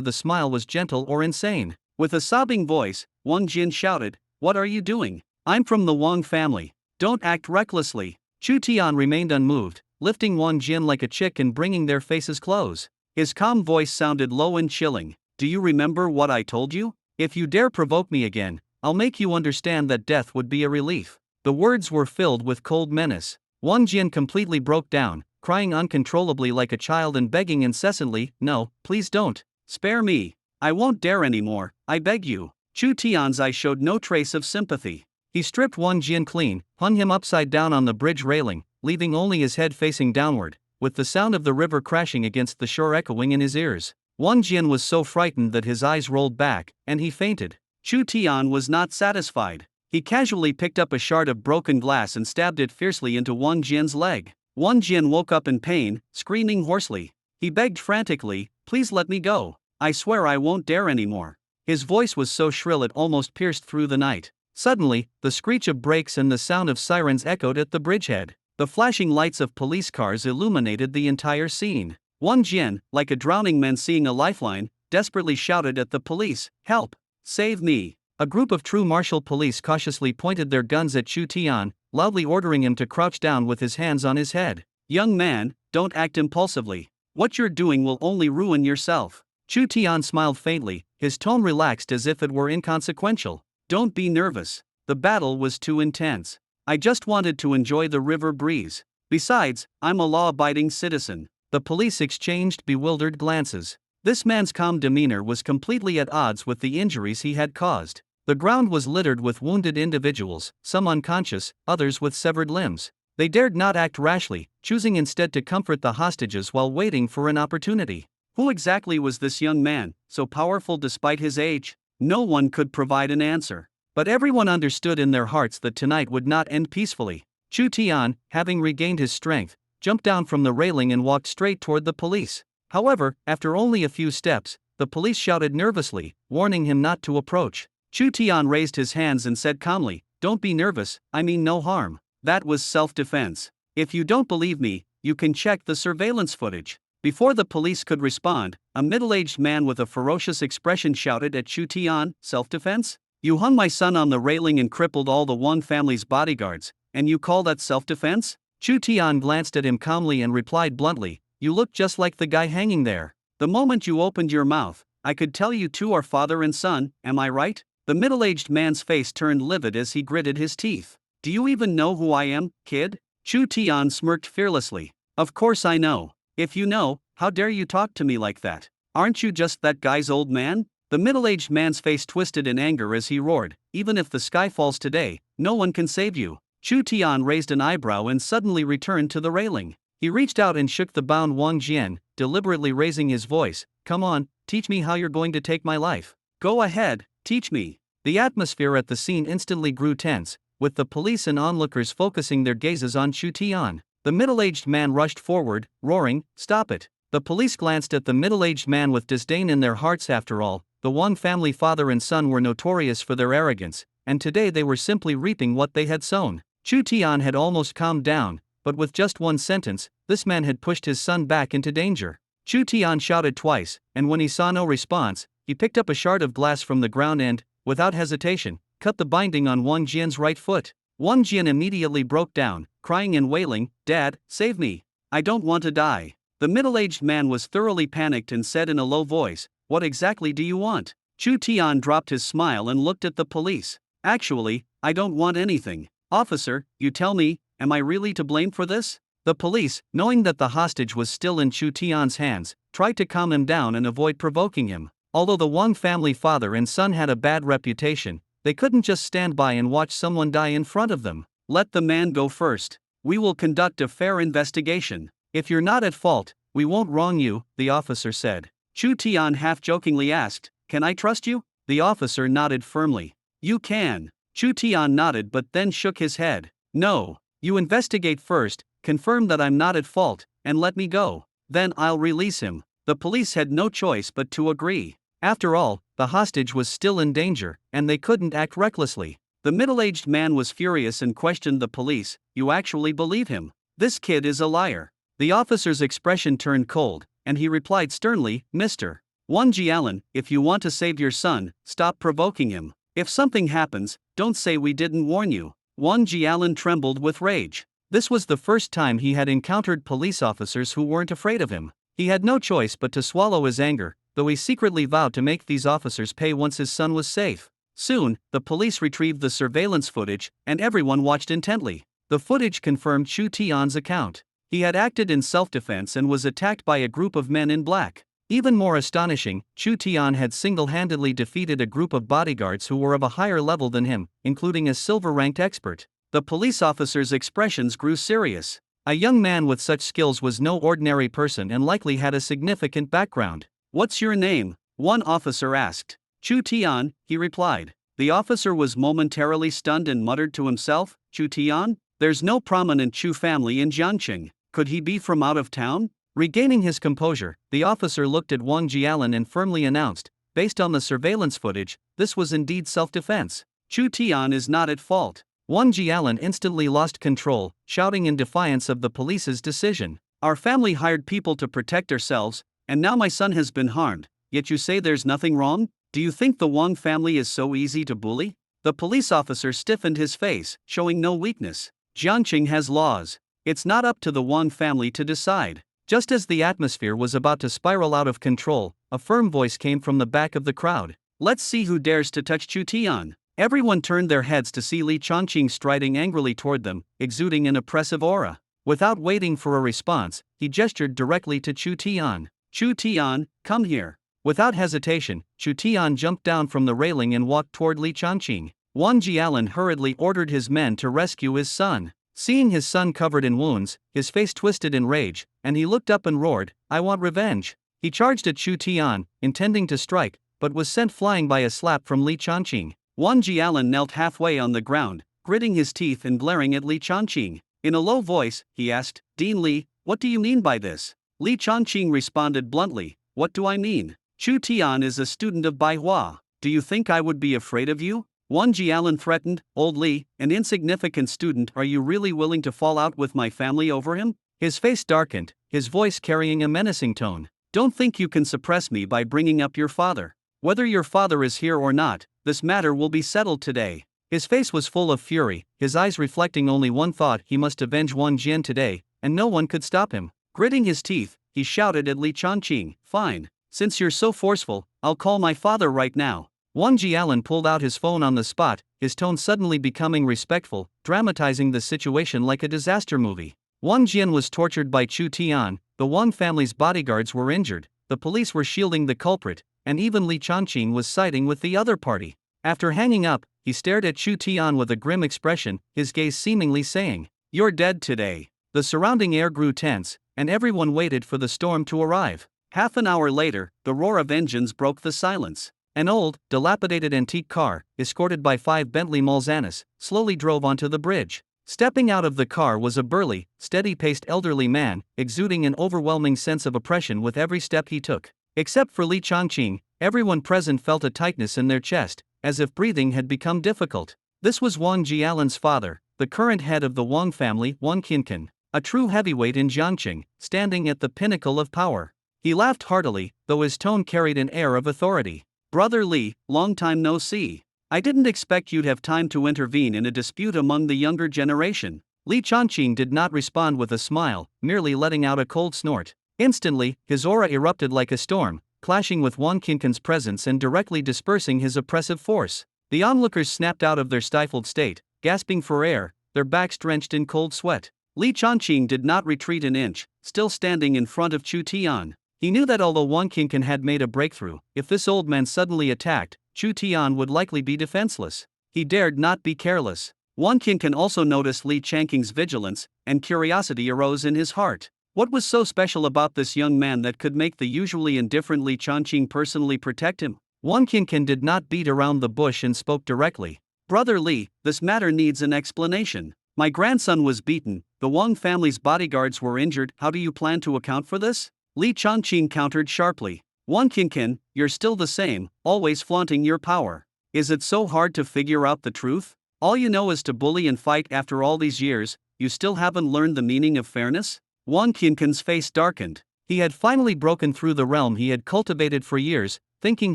the smile was gentle or insane. With a sobbing voice, Wang Jin shouted, "What are you doing? I'm from the Wang family. Don't act recklessly." Chu Tian remained unmoved, lifting Wang Jin like a chick and bringing their faces close. His calm voice sounded low and chilling. "Do you remember what I told you? If you dare provoke me again, I'll make you understand that death would be a relief." The words were filled with cold menace. Wang Jin completely broke down, crying uncontrollably like a child and begging incessantly, "No, please don't. Spare me. I won't dare anymore, I beg you. Chu Tian's eyes showed no trace of sympathy. He stripped Wang Jian clean, hung him upside down on the bridge railing, leaving only his head facing downward, with the sound of the river crashing against the shore echoing in his ears. Wang Jian was so frightened that his eyes rolled back, and he fainted. Chu Tian was not satisfied. He casually picked up a shard of broken glass and stabbed it fiercely into Wang Jian's leg. Wang Jian woke up in pain, screaming hoarsely. He begged frantically, "Please let me go. I swear I won't dare anymore." His voice was so shrill it almost pierced through the night. Suddenly, the screech of brakes and the sound of sirens echoed at the bridgehead. The flashing lights of police cars illuminated the entire scene. Wang Jian, like a drowning man seeing a lifeline, desperately shouted at the police, "Help! Save me!" A group of true martial police cautiously pointed their guns at Chu Tian, loudly ordering him to crouch down with his hands on his head. "Young man, don't act impulsively. What you're doing will only ruin yourself." Chu Tian smiled faintly, his tone relaxed as if it were inconsequential. "Don't be nervous. The battle was too intense. I just wanted to enjoy the river breeze. Besides, I'm a law-abiding citizen." The police exchanged bewildered glances. This man's calm demeanor was completely at odds with the injuries he had caused. The ground was littered with wounded individuals, some unconscious, others with severed limbs. They dared not act rashly, choosing instead to comfort the hostages while waiting for an opportunity. Who exactly was this young man, so powerful despite his age? No one could provide an answer. But everyone understood in their hearts that tonight would not end peacefully. Chu Tian, having regained his strength, jumped down from the railing and walked straight toward the police. However, after only a few steps, the police shouted nervously, warning him not to approach. Chu Tian raised his hands and said calmly, "Don't be nervous, I mean no harm. That was self-defense. If you don't believe me, you can check the surveillance footage." Before the police could respond, a middle-aged man with a ferocious expression shouted at Chu Tian, "Self-defense? You hung my son on the railing and crippled all the Wang family's bodyguards, and you call that self-defense?" Chu Tian glanced at him calmly and replied bluntly, "You look just like the guy hanging there. The moment you opened your mouth, I could tell you two are father and son, am I right?" The middle-aged man's face turned livid as he gritted his teeth. "Do you even know who I am, kid?" Chu Tian smirked fearlessly. "Of course I know. If you know, how dare you talk to me like that? Aren't you just that guy's old man?" The middle-aged man's face twisted in anger as he roared, "Even if the sky falls today, no one can save you." Chu Tian raised an eyebrow and suddenly returned to the railing. He reached out and shook the bound Wang Jian, deliberately raising his voice, "Come on, teach me how you're going to take my life. Go ahead, teach me." The atmosphere at the scene instantly grew tense, with the police and onlookers focusing their gazes on Chu Tian. The middle-aged man rushed forward, roaring, "Stop it." The police glanced at the middle-aged man with disdain in their hearts. After all, the Wang family father and son were notorious for their arrogance, and today they were simply reaping what they had sown. Chu Tian had almost calmed down, but with just one sentence, this man had pushed his son back into danger. Chu Tian shouted twice, and when he saw no response, he picked up a shard of glass from the ground and, without hesitation, cut the binding on Wang Jian's right foot. Wang Jian immediately broke down, crying and wailing, "Dad, save me. I don't want to die." The middle-aged man was thoroughly panicked and said in a low voice, "What exactly do you want?" Chu Tian dropped his smile and looked at the police. "Actually, I don't want anything. Officer, you tell me, am I really to blame for this?" The police, knowing that the hostage was still in Chu Tian's hands, tried to calm him down and avoid provoking him. Although the Wang family father and son had a bad reputation, they couldn't just stand by and watch someone die in front of them. "Let the man go first. We will conduct a fair investigation. If you're not at fault, we won't wrong you," the officer said. Chu Tian half-jokingly asked, "Can I trust you?" The officer nodded firmly. "You can." Chu Tian nodded but then shook his head. "No. You investigate first, confirm that I'm not at fault, and let me go. Then I'll release him." The police had no choice but to agree. After all, the hostage was still in danger, and they couldn't act recklessly. The middle-aged man was furious and questioned the police, "You actually believe him? This kid is a liar." The officer's expression turned cold, and he replied sternly, "Mr. Wang Jialan, if you want to save your son, stop provoking him. If something happens, don't say we didn't warn you." Wang Jialan trembled with rage. This was the first time he had encountered police officers who weren't afraid of him. He had no choice but to swallow his anger, though he secretly vowed to make these officers pay once his son was safe. Soon, the police retrieved the surveillance footage, and everyone watched intently. The footage confirmed Chu Tian's account. He had acted in self-defense and was attacked by a group of men in black. Even more astonishing, Chu Tian had single-handedly defeated a group of bodyguards who were of a higher level than him, including a silver-ranked expert. The police officer's expressions grew serious. A young man with such skills was no ordinary person and likely had a significant background. "What's your name?" one officer asked. "Chu Tian," he replied. The officer was momentarily stunned and muttered to himself, "Chu Tian? There's no prominent Chu family in Jiangqing. Could he be from out of town?" Regaining his composure, the officer looked at Wang Jialan and firmly announced, "Based on the surveillance footage, this was indeed self-defense. Chu Tian is not at fault." Wang Jialan instantly lost control, shouting in defiance of the police's decision, "Our family hired people to protect ourselves, and now my son has been harmed, yet you say there's nothing wrong? Do you think the Wang family is so easy to bully?" The police officer stiffened his face, showing no weakness. "Jiangqing has laws. It's not up to the Wang family to decide." Just as the atmosphere was about to spiral out of control, a firm voice came from the back of the crowd. "Let's see who dares to touch Chu Tian." Everyone turned their heads to see Li Chongqing striding angrily toward them, exuding an oppressive aura. Without waiting for a response, he gestured directly to Chu Tian. "Chu Tian, come here." Without hesitation, Chu Tian jumped down from the railing and walked toward Li Chongqing. Wang Jialan hurriedly ordered his men to rescue his son. Seeing his son covered in wounds, his face twisted in rage, and he looked up and roared, "I want revenge." He charged at Chu Tian, intending to strike, but was sent flying by a slap from Li Chongqing. Wang Jialan knelt halfway on the ground, gritting his teeth and glaring at Li Chongqing. In a low voice, he asked, "Dean Li, what do you mean by this?" Li Chongqing responded bluntly, "What do I mean? Chu Tian is a student of Baihua. Do you think I would be afraid of you?" Wang Jialan threatened, "Old Li, an insignificant student, are you really willing to fall out with my family over him?" His face darkened, his voice carrying a menacing tone. "Don't think you can suppress me by bringing up your father. Whether your father is here or not, this matter will be settled today." His face was full of fury, his eyes reflecting only one thought: he must avenge Wang Jian today, and no one could stop him. Gritting his teeth, he shouted at Li Chongqing, "Fine. Since you're so forceful, I'll call my father right now." Wang Jialan pulled out his phone on the spot, his tone suddenly becoming respectful, dramatizing the situation like a disaster movie. Wang Jian was tortured by Chu Tian, the Wang family's bodyguards were injured, the police were shielding the culprit, and even Li Chongqing was siding with the other party. After hanging up, he stared at Chu Tian with a grim expression, his gaze seemingly saying, "You're dead today." The surrounding air grew tense, and everyone waited for the storm to arrive. Half an hour later, the roar of engines broke the silence. An old, dilapidated antique car, escorted by 5 Bentley Mulsannes, slowly drove onto the bridge. Stepping out of the car was a burly, steady-paced elderly man, exuding an overwhelming sense of oppression with every step he took. Except for Li Chongqing, everyone present felt a tightness in their chest, as if breathing had become difficult. This was Wang Jialan's father, the current head of the Wang family, Wang Qincan, a true heavyweight in Jiangqing, standing at the pinnacle of power. He laughed heartily, though his tone carried an air of authority. "Brother Li, long time no see. I didn't expect you'd have time to intervene in a dispute among the younger generation." Li Chongqing did not respond with a smile, merely letting out a cold snort. Instantly, his aura erupted like a storm, clashing with Wang Qincan's presence and directly dispersing his oppressive force. The onlookers snapped out of their stifled state, gasping for air, their backs drenched in cold sweat. Li Chongqing did not retreat an inch, still standing in front of Chu Tian. He knew that although Wang Qincan had made a breakthrough, if this old man suddenly attacked, Chu Tian would likely be defenseless. He dared not be careless. Wang Qincan also noticed Li Chongqing's vigilance, and curiosity arose in his heart. What was so special about this young man that could make the usually indifferent Li Chongqing personally protect him? Wang Qincan did not beat around the bush and spoke directly. "Brother Li, this matter needs an explanation. My grandson was beaten, the Wang family's bodyguards were injured. How do you plan to account for this?" Li Chongqing countered sharply. "Wang Qincan, you're still the same, always flaunting your power. Is it so hard to figure out the truth? All you know is to bully and fight. After all these years, you still haven't learned the meaning of fairness?" Wang Qincan's face darkened. He had finally broken through the realm he had cultivated for years, thinking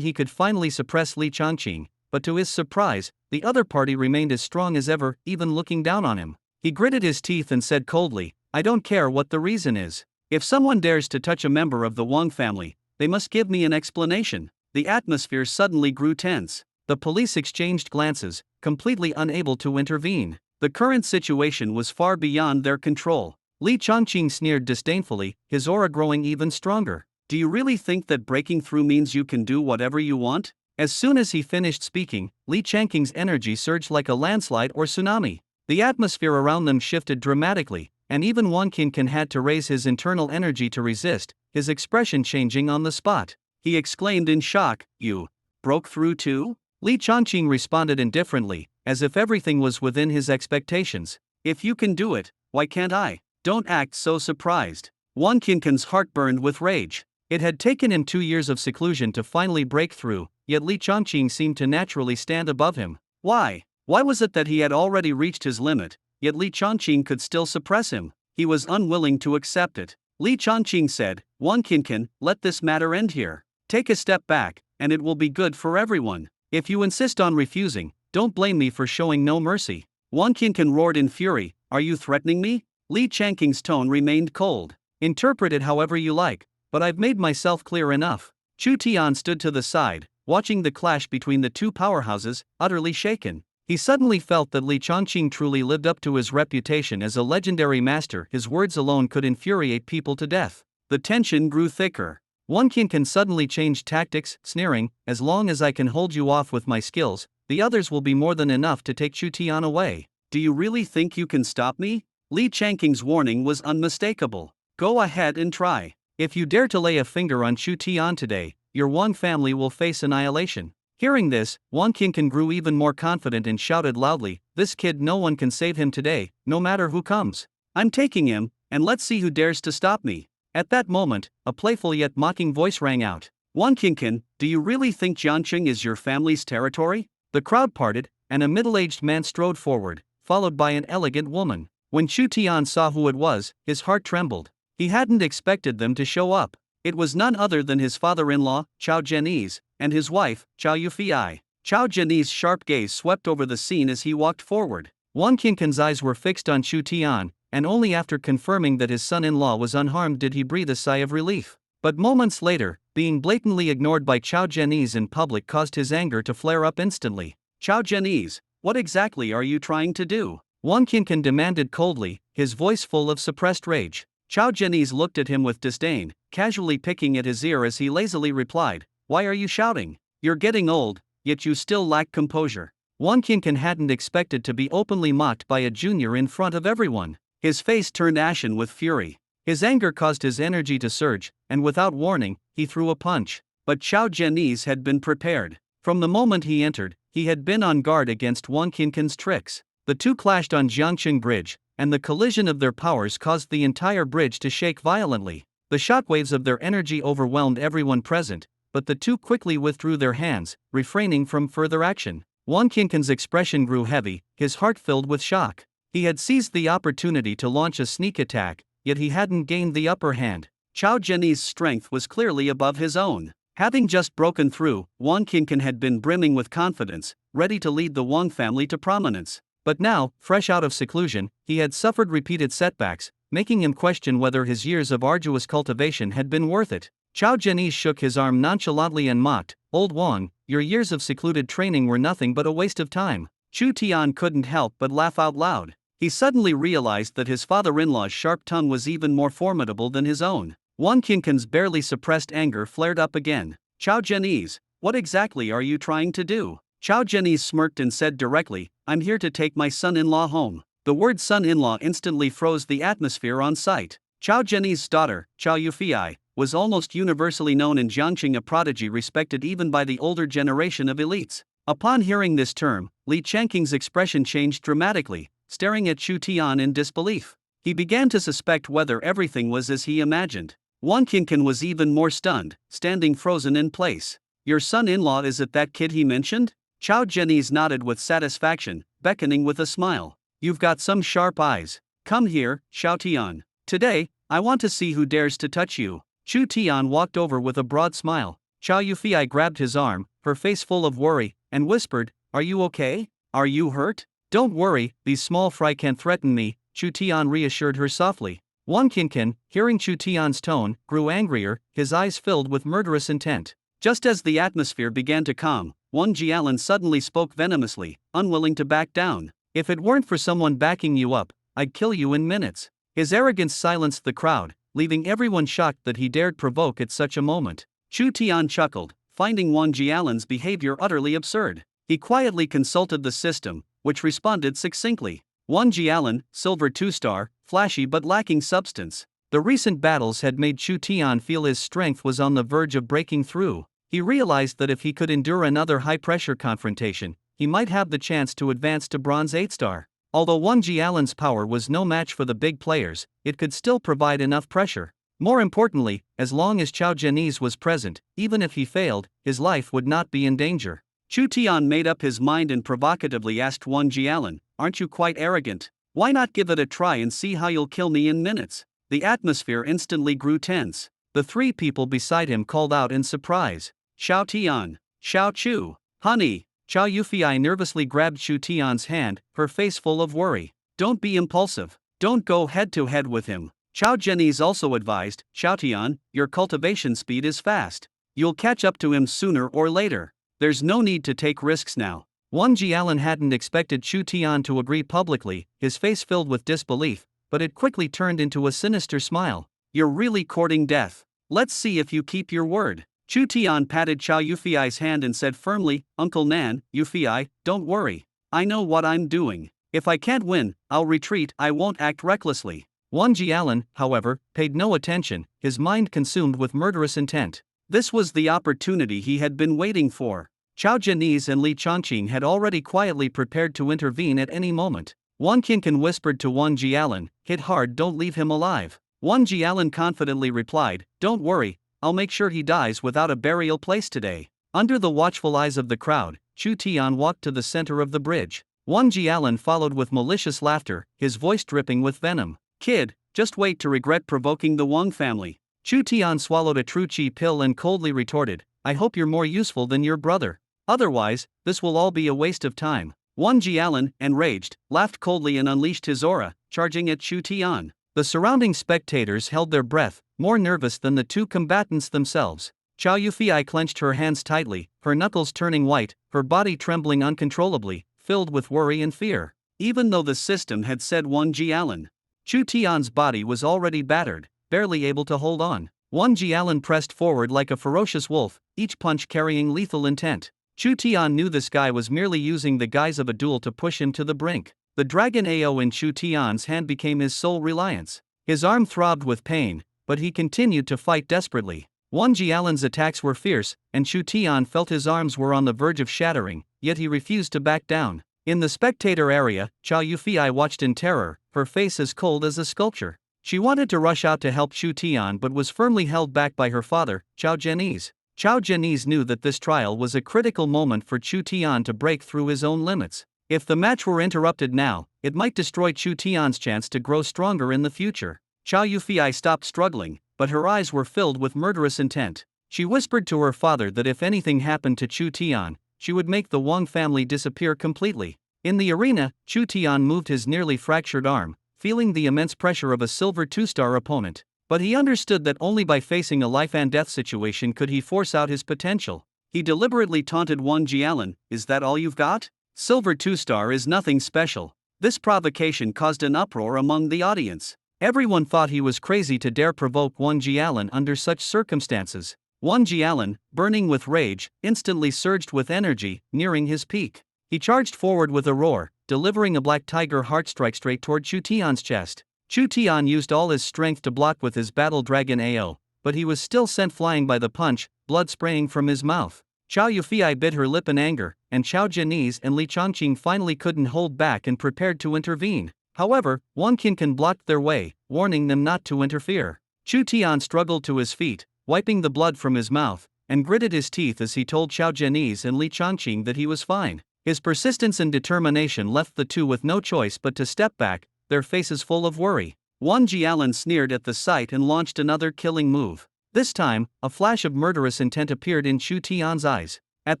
he could finally suppress Li Chongqing, but to his surprise, the other party remained as strong as ever, even looking down on him. He gritted his teeth and said coldly, "I don't care what the reason is. If someone dares to touch a member of the Wang family, they must give me an explanation." The atmosphere suddenly grew tense. The police exchanged glances, completely unable to intervene. The current situation was far beyond their control. Li Chongqing sneered disdainfully, his aura growing even stronger. Do you really think that breaking through means you can do whatever you want? As soon as he finished speaking, Li Changqing's energy surged like a landslide or tsunami. The atmosphere around them shifted dramatically, and even Wang Qinqin had to raise his internal energy to resist, his expression changing on the spot. He exclaimed in shock, "You broke through too?" Li Changqing responded indifferently, as if everything was within his expectations. "If you can do it, why can't I?" "Don't act so surprised." Wang Qinqin's heart burned with rage. It had taken him 2 years of seclusion to finally break through, yet Li Changqing seemed to naturally stand above him. Why? Why was it that he had already reached his limit, yet Li Changqing could still suppress him? He was unwilling to accept it. Li Changqing said, "Wang Qinqin, let this matter end here. Take a step back, and it will be good for everyone. If you insist on refusing, don't blame me for showing no mercy." Wang Qinqin roared in fury, "Are you threatening me?" Li Changqing's tone remained cold. "Interpret it however you like, but I've made myself clear enough." Chu Tian stood to the side, watching the clash between the two powerhouses, utterly shaken. He suddenly felt that Li Changqing truly lived up to his reputation as a legendary master. His words alone could infuriate people to death. The tension grew thicker. Wang Qinqin suddenly changed tactics, sneering, "As long as I can hold you off with my skills, the others will be more than enough to take Chu Tian away. Do you really think you can stop me?" Li Changqing's warning was unmistakable. "Go ahead and try. If you dare to lay a finger on Chu Tian today, your Wang family will face annihilation." Hearing this, Wang Qinqin grew even more confident and shouted loudly, "This kid, no one can save him today, no matter who comes. I'm taking him, and let's see who dares to stop me." At that moment, a playful yet mocking voice rang out. "Wang Qinqin, do you really think Jiangqing is your family's territory?" The crowd parted, and a middle-aged man strode forward, followed by an elegant woman. When Chu Tian saw who it was, his heart trembled. He hadn't expected them to show up. It was none other than his father-in-law, Chao Zhenyi's, and his wife, Chao Yufei. Chao Zhenyi's sharp gaze swept over the scene as he walked forward. Wang Qinqin's eyes were fixed on Chu Tian, and only after confirming that his son-in-law was unharmed did he breathe a sigh of relief. But moments later, being blatantly ignored by Chao Zhenyi's in public caused his anger to flare up instantly. "Chao Zhenyi's, what exactly are you trying to do?" Wang Qinqin demanded coldly, his voice full of suppressed rage. Chao Zhenyi's looked at him with disdain, casually picking at his ear as he lazily replied, "Why are you shouting? You're getting old, yet you still lack composure." Wang Qinqin hadn't expected to be openly mocked by a junior in front of everyone. His face turned ashen with fury. His anger caused his energy to surge, and without warning, he threw a punch. But Chao Zhenyi's had been prepared. From the moment he entered, he had been on guard against Wang Qinqin's tricks. The two clashed on Jiangqing Bridge, and the collision of their powers caused the entire bridge to shake violently. The shockwaves of their energy overwhelmed everyone present, but the two quickly withdrew their hands, refraining from further action. Wang Qinqin's expression grew heavy, his heart filled with shock. He had seized the opportunity to launch a sneak attack, yet he hadn't gained the upper hand. Chao Zhenyi's strength was clearly above his own. Having just broken through, Wang Qinqin had been brimming with confidence, ready to lead the Wang family to prominence. But now, fresh out of seclusion, he had suffered repeated setbacks, making him question whether his years of arduous cultivation had been worth it. Chao Zhenyi shook his arm nonchalantly and mocked, "Old Wang, your years of secluded training were nothing but a waste of time." Chu Tian couldn't help but laugh out loud. He suddenly realized that his father-in-law's sharp tongue was even more formidable than his own. Wang Qinqin's barely suppressed anger flared up again. "Chao Zhenyi's, what exactly are you trying to do?" Chao Zhenyi smirked and said directly, "I'm here to take my son-in-law home." The word son-in-law instantly froze the atmosphere on sight. Chao Zhenyi's daughter, Chao Yufei, was almost universally known in Jiangqing, a prodigy respected even by the older generation of elites. Upon hearing this term, Li Changqing's expression changed dramatically, staring at Chu Tian in disbelief. He began to suspect whether everything was as he imagined. Wang Qinqin was even more stunned, standing frozen in place. "Your son-in-law is it that kid he mentioned?" Chao Zhenyi's nodded with satisfaction, beckoning with a smile. "You've got some sharp eyes. Come here, Xiao Tian. Today, I want to see who dares to touch you." Chu Tian walked over with a broad smile. Chao Yufei grabbed his arm, her face full of worry, and whispered, "Are you okay? Are you hurt?" "Don't worry, these small fry can't threaten me," Chu Tian reassured her softly. Wang Qinqin, hearing Chu Tian's tone, grew angrier, his eyes filled with murderous intent. Just as the atmosphere began to calm, Wang Jialan suddenly spoke venomously, unwilling to back down. "If it weren't for someone backing you up, I'd kill you in minutes." His arrogance silenced the crowd, leaving everyone shocked that he dared provoke at such a moment. Chu Tian chuckled, finding Wang Jialan's behavior utterly absurd. He quietly consulted the system, which responded succinctly. Wang Jialan, silver 2-star, flashy but lacking substance. The recent battles had made Chu Tian feel his strength was on the verge of breaking through. He realized that if he could endure another high-pressure confrontation, he might have the chance to advance to bronze 8-star. Although Wang Jialan's power was no match for the big players, it could still provide enough pressure. More importantly, as long as Chao Zhenyi's was present, even if he failed, his life would not be in danger. Chu Tian made up his mind and provocatively asked Wang Jialan, "Aren't you quite arrogant? Why not give it a try and see how you'll kill me in minutes?" The atmosphere instantly grew tense. The three people beside him called out in surprise, "Xiao Tian, Xiao Chu, honey." Chao Yufei nervously grabbed Chu Tian's hand, her face full of worry. "Don't be impulsive. Don't go head-to-head with him." Chao Zhenyi also advised, "Xiao Tian, your cultivation speed is fast. You'll catch up to him sooner or later. There's no need to take risks now." Wang Jialan hadn't expected Chu Tian to agree publicly, his face filled with disbelief, but it quickly turned into a sinister smile. "You're really courting death. Let's see if you keep your word." Chu Tian patted Chao Yufei's hand and said firmly, "Uncle Nan, Yufei, don't worry. I know what I'm doing. If I can't win, I'll retreat. I won't act recklessly." Wang Jialan, however, paid no attention, his mind consumed with murderous intent. This was the opportunity he had been waiting for. Chao Zhenyi and Li Chongqing had already quietly prepared to intervene at any moment. Wang Qincan whispered to Wang Jialan, "Hit hard, don't leave him alive." Wang Jialan confidently replied, "Don't worry, I'll make sure he dies without a burial place today." Under the watchful eyes of the crowd, Chu Tian walked to the center of the bridge. Wang Jialan followed with malicious laughter, his voice dripping with venom. "Kid, just wait to regret provoking the Wang family." Chu Tian swallowed a true chi pill and coldly retorted, "I hope you're more useful than your brother. Otherwise, this will all be a waste of time." Wang Jialan, enraged, laughed coldly and unleashed his aura, charging at Chu Tian. The surrounding spectators held their breath, more nervous than the two combatants themselves. Chao Yufei clenched her hands tightly, her knuckles turning white, her body trembling uncontrollably, filled with worry and fear. Even though the system had said Wang Jialan, Chu Tian's body was already battered, barely able to hold on. Wang Jialan pressed forward like a ferocious wolf, each punch carrying lethal intent. Chu Tian knew this guy was merely using the guise of a duel to push him to the brink. The dragon AO in Chu Tian's hand became his sole reliance. His arm throbbed with pain, but he continued to fight desperately. Wang Jialan's attacks were fierce, and Chu Tian felt his arms were on the verge of shattering, yet he refused to back down. In the spectator area, Chao Yufei watched in terror, her face as cold as a sculpture. She wanted to rush out to help Chu Tian but was firmly held back by her father, Chao Zhenyi. Chao Zhenyi knew that this trial was a critical moment for Chu Tian to break through his own limits. If the match were interrupted now, it might destroy Chu Tian's chance to grow stronger in the future. Chao Yufei stopped struggling, but her eyes were filled with murderous intent. She whispered to her father that if anything happened to Chu Tian, she would make the Wang family disappear completely. In the arena, Chu Tian moved his nearly fractured arm, feeling the immense pressure of a silver 2-star opponent. But he understood that only by facing a life-and-death situation could he force out his potential. He deliberately taunted Wang Jialan, "Is that all you've got? Silver 2-star is nothing special." This provocation caused an uproar among the audience. Everyone thought he was crazy to dare provoke Wang Jialan under such circumstances. Wang Jialan, burning with rage, instantly surged with energy, nearing his peak. He charged forward with a roar, delivering a black tiger heart strike straight toward Chu Tian's chest. Chu Tian used all his strength to block with his battle dragon AO, but he was still sent flying by the punch, blood spraying from his mouth. Chao Yufei bit her lip in anger, and Chao Zhenyi and Li Chongqing finally couldn't hold back and prepared to intervene. However, Wang Qincan blocked their way, warning them not to interfere. Chu Tian struggled to his feet, wiping the blood from his mouth, and gritted his teeth as he told Chao Zhenyi and Li Chongqing that he was fine. His persistence and determination left the two with no choice but to step back, their faces full of worry. Wang Jialan sneered at the sight and launched another killing move. This time, a flash of murderous intent appeared in Chu Tian's eyes. At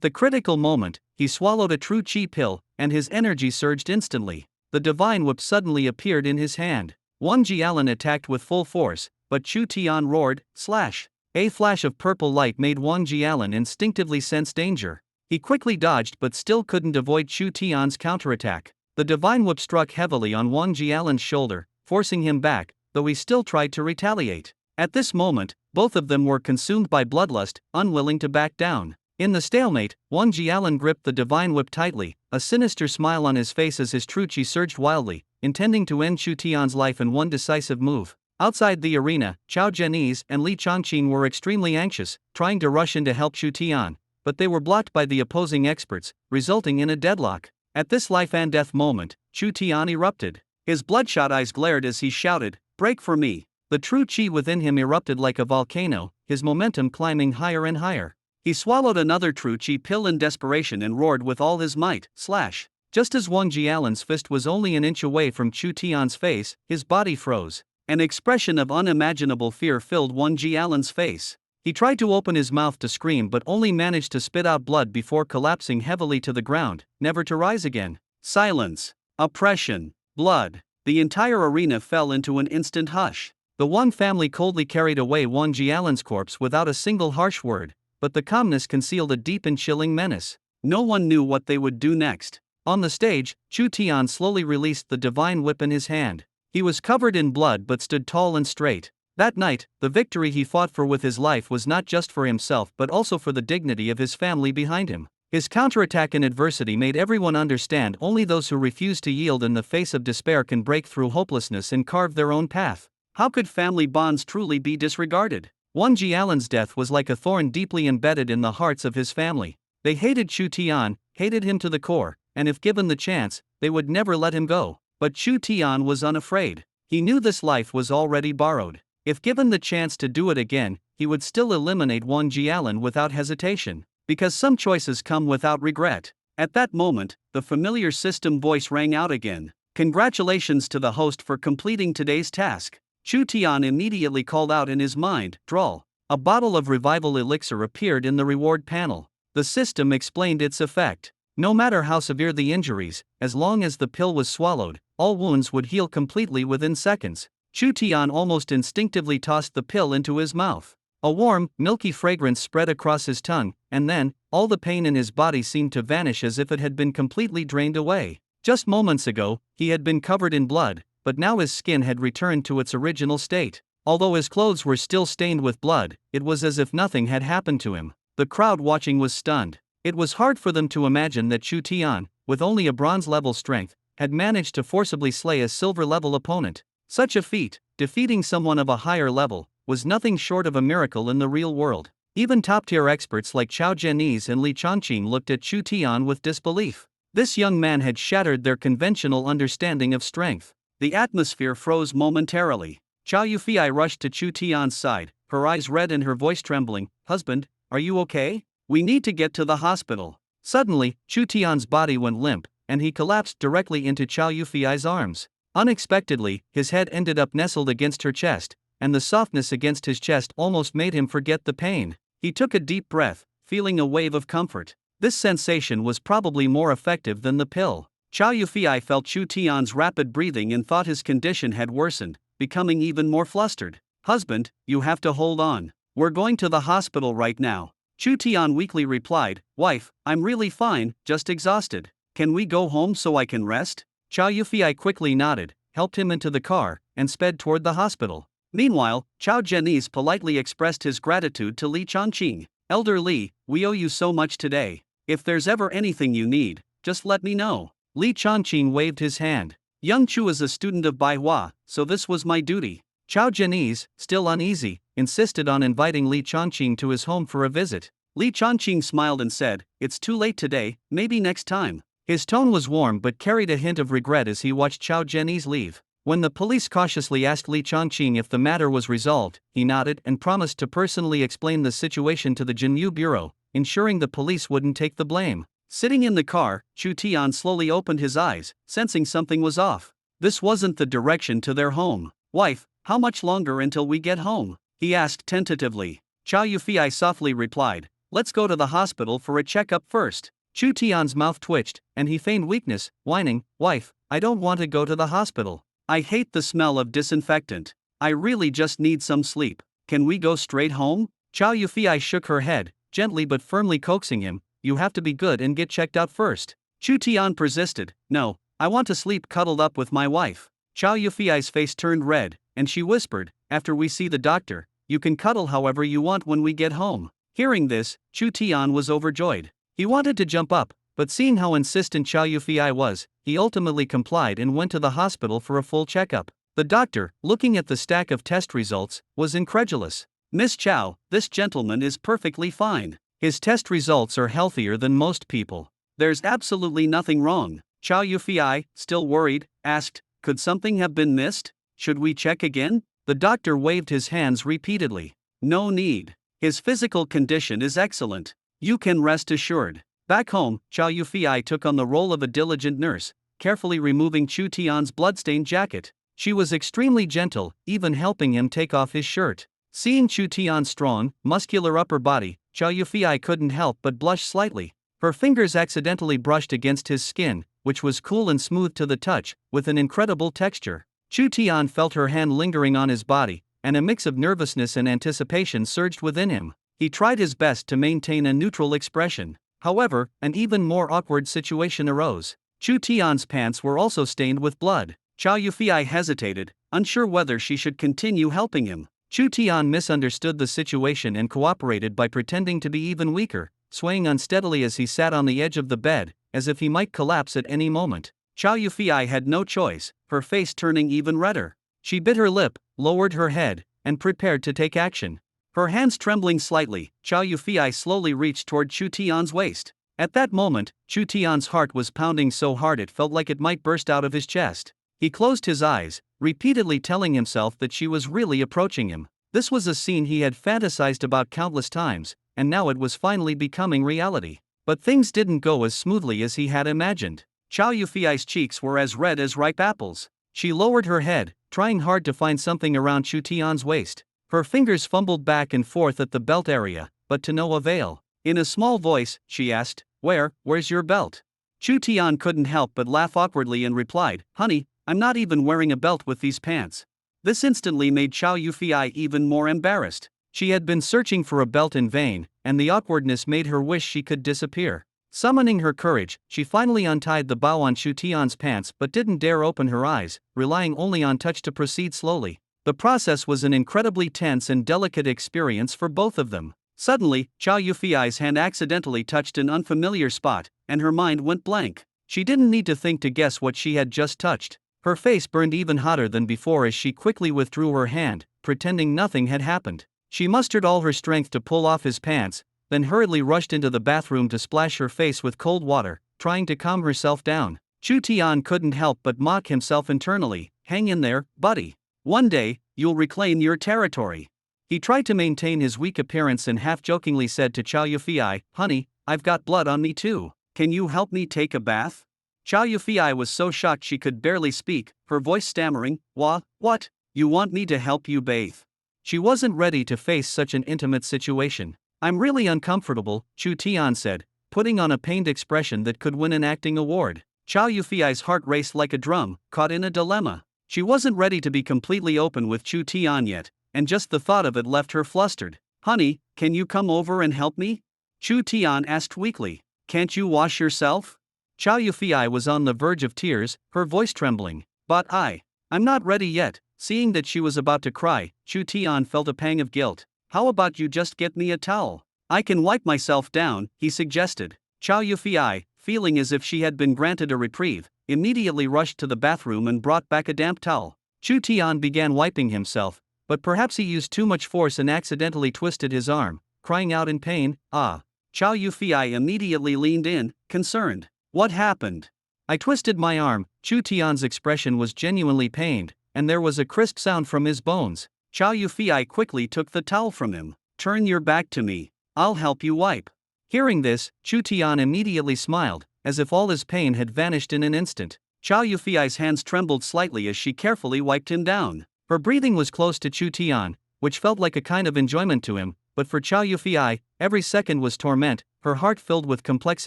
the critical moment, he swallowed a true chi pill, and his energy surged instantly. The divine whip suddenly appeared in his hand. Wang Jialan attacked with full force, but Chu Tian roared, "Slash!" A flash of purple light made Wang Jialan instinctively sense danger. He quickly dodged but still couldn't avoid Chu Tian's counterattack. The divine whip struck heavily on Wang Jialan's shoulder, forcing him back, though he still tried to retaliate. At this moment, both of them were consumed by bloodlust, unwilling to back down. In the stalemate, Wang Jialan gripped the divine whip tightly, a sinister smile on his face as his true chi surged wildly, intending to end Chu Tian's life in one decisive move. Outside the arena, Chao Zhenyi's and Li Changqing were extremely anxious, trying to rush in to help Chu Tian, but they were blocked by the opposing experts, resulting in a deadlock. At this life and death moment, Chu Tian erupted. His bloodshot eyes glared as he shouted, "Break for me!" The true chi within him erupted like a volcano, his momentum climbing higher and higher. He swallowed another true chi pill in desperation and roared with all his might, slash. Just as Wang Jialan's fist was only an inch away from Chu Tian's face, his body froze. An expression of unimaginable fear filled Wang Jialan's face. He tried to open his mouth to scream but only managed to spit out blood before collapsing heavily to the ground, never to rise again. Silence. Oppression. Blood. The entire arena fell into an instant hush. The Wang family coldly carried away Wang Jialan's corpse without a single harsh word, but the calmness concealed a deep and chilling menace. No one knew what they would do next. On the stage, Chu Tian slowly released the divine whip in his hand. He was covered in blood but stood tall and straight. That night, the victory he fought for with his life was not just for himself but also for the dignity of his family behind him. His counterattack in adversity made everyone understand only those who refuse to yield in the face of despair can break through hopelessness and carve their own path. How could family bonds truly be disregarded? Wang Jialan's death was like a thorn deeply embedded in the hearts of his family. They hated Chu Tian, hated him to the core, and if given the chance, they would never let him go. But Chu Tian was unafraid. He knew this life was already borrowed. If given the chance to do it again, he would still eliminate Wang Jialan without hesitation. Because some choices come without regret. At that moment, the familiar system voice rang out again. Congratulations to the host for completing today's task. Chu Tian immediately called out in his mind, drawl. A bottle of revival elixir appeared in the reward panel. The system explained its effect. No matter how severe the injuries, as long as the pill was swallowed, all wounds would heal completely within seconds. Chu Tian almost instinctively tossed the pill into his mouth. A warm, milky fragrance spread across his tongue, and then, all the pain in his body seemed to vanish as if it had been completely drained away. Just moments ago, he had been covered in blood, but now his skin had returned to its original state. Although his clothes were still stained with blood, it was as if nothing had happened to him. The crowd watching was stunned. It was hard for them to imagine that Chu Tian, with only a bronze-level strength, had managed to forcibly slay a silver-level opponent. Such a feat, defeating someone of a higher level, was nothing short of a miracle in the real world. Even top-tier experts like Chao Zhenyi's and Li Changqing looked at Chu Tian with disbelief. This young man had shattered their conventional understanding of strength. The atmosphere froze momentarily. Chao Yufei rushed to Chu Tian's side, her eyes red and her voice trembling. "Husband, are you okay? We need to get to the hospital." Suddenly, Chu Tian's body went limp, and he collapsed directly into Chao Yufei's arms. Unexpectedly, his head ended up nestled against her chest, and the softness against his chest almost made him forget the pain. He took a deep breath, feeling a wave of comfort. This sensation was probably more effective than the pill. Chao Yufei felt Chu Tian's rapid breathing and thought his condition had worsened, becoming even more flustered. "Husband, you have to hold on. We're going to the hospital right now." Chu Tian weakly replied, "Wife, I'm really fine, just exhausted. Can we go home so I can rest?" Chao Yufei quickly nodded, helped him into the car, and sped toward the hospital. Meanwhile, Chao Zhenyi's politely expressed his gratitude to Li Changqing. "Elder Li, we owe you so much today. If there's ever anything you need, just let me know." Li Changqing waved his hand. "Young Chu is a student of Baihua, so this was my duty." Chao Zhenyi's, still uneasy, insisted on inviting Li Changqing to his home for a visit. Li Changqing smiled and said, "It's too late today, maybe next time." His tone was warm but carried a hint of regret as he watched Chao Zhenyi's leave. When the police cautiously asked Li Changqing if the matter was resolved, he nodded and promised to personally explain the situation to the Jinyu Bureau, ensuring the police wouldn't take the blame. Sitting in the car, Chu Tian slowly opened his eyes, sensing something was off. This wasn't the direction to their home. "Wife, how much longer until we get home?" he asked tentatively. Chao Yufei softly replied, "Let's go to the hospital for a checkup first." Chu Tian's mouth twitched, and he feigned weakness, whining, "Wife, I don't want to go to the hospital. I hate the smell of disinfectant. I really just need some sleep. Can we go straight home?" Chao Yufei shook her head, gently but firmly coaxing him, "You have to be good and get checked out first." Chu Tian persisted, "No, I want to sleep cuddled up with my wife." Chao Yufei's face turned red, and she whispered, "After we see the doctor, you can cuddle however you want when we get home." Hearing this, Chu Tian was overjoyed. He wanted to jump up, but seeing how insistent Chow Yufei was, he ultimately complied and went to the hospital for a full checkup. The doctor, looking at the stack of test results, was incredulous. "Miss Chow, this gentleman is perfectly fine. His test results are healthier than most people. There's absolutely nothing wrong." Chow Yufei, still worried, asked, "Could something have been missed? Should we check again?" The doctor waved his hands repeatedly. "No need. His physical condition is excellent. You can rest assured." Back home, Chow Yufei took on the role of a diligent nurse, carefully removing Chu Tian's bloodstained jacket. She was extremely gentle, even helping him take off his shirt. Seeing Chu Tian's strong, muscular upper body, Chow Yufei couldn't help but blush slightly. Her fingers accidentally brushed against his skin, which was cool and smooth to the touch, with an incredible texture. Chu Tian felt her hand lingering on his body, and a mix of nervousness and anticipation surged within him. He tried his best to maintain a neutral expression. However, an even more awkward situation arose. Chu Tian's pants were also stained with blood. Chow Yufei hesitated, unsure whether she should continue helping him. Chu Tian misunderstood the situation and cooperated by pretending to be even weaker, swaying unsteadily as he sat on the edge of the bed, as if he might collapse at any moment. Chow Yufei had no choice, her face turning even redder. She bit her lip, lowered her head, and prepared to take action. Her hands trembling slightly, Chow Yufei slowly reached toward Chu Tian's waist. At that moment, Chu Tian's heart was pounding so hard it felt like it might burst out of his chest. He closed his eyes, repeatedly telling himself that she was really approaching him. This was a scene he had fantasized about countless times, and now it was finally becoming reality. But things didn't go as smoothly as he had imagined. Chow Yufei's cheeks were as red as ripe apples. She lowered her head, trying hard to find something around Chu Tian's waist. Her fingers fumbled back and forth at the belt area, but to no avail. In a small voice, she asked, Where's your belt?" Chu Tian couldn't help but laugh awkwardly and replied, "Honey, I'm not even wearing a belt with these pants." This instantly made Chow Yufei even more embarrassed. She had been searching for a belt in vain, and the awkwardness made her wish she could disappear. Summoning her courage, she finally untied the bow on Chu Tian's pants but didn't dare open her eyes, relying only on touch to proceed slowly. The process was an incredibly tense and delicate experience for both of them. Suddenly, Chow Yufei's hand accidentally touched an unfamiliar spot, and her mind went blank. She didn't need to think to guess what she had just touched. Her face burned even hotter than before as she quickly withdrew her hand, pretending nothing had happened. She mustered all her strength to pull off his pants, then hurriedly rushed into the bathroom to splash her face with cold water, trying to calm herself down. Chu Tian couldn't help but mock himself internally. "Hang in there, buddy. One day, you'll reclaim your territory." He tried to maintain his weak appearance and half-jokingly said to Chow Yufei, "Honey, I've got blood on me too. Can you help me take a bath?" Chow Yufei was so shocked she could barely speak, her voice stammering, What? You want me to help you bathe?" She wasn't ready to face such an intimate situation. "I'm really uncomfortable," Chu Tian said, putting on a pained expression that could win an acting award. Chow Yufei's heart raced like a drum, caught in a dilemma. She wasn't ready to be completely open with Chu Tian yet, and just the thought of it left her flustered. "Honey, can you come over and help me?" Chu Tian asked weakly. "Can't you wash yourself?" Chow Yufei was on the verge of tears, her voice trembling. "But I'm not ready yet." Seeing that she was about to cry, Chu Tian felt a pang of guilt. "How about you just get me a towel? I can wipe myself down," he suggested. Chow Yufei, feeling as if she had been granted a reprieve, immediately rushed to the bathroom and brought back a damp towel. Chu Tian began wiping himself, but perhaps he used too much force and accidentally twisted his arm, crying out in pain, "Ah!" Chow Yufei immediately leaned in, concerned. "What happened?" "I twisted my arm." Chu Tian's expression was genuinely pained, and there was a crisp sound from his bones. Chow Yufei quickly took the towel from him. "Turn your back to me. I'll help you wipe." Hearing this, Chu Tian immediately smiled, as if all his pain had vanished in an instant. Chow Yufei's hands trembled slightly as she carefully wiped him down. Her breathing was close to Chu Tian, which felt like a kind of enjoyment to him, but for Chow Yufei, every second was torment, her heart filled with complex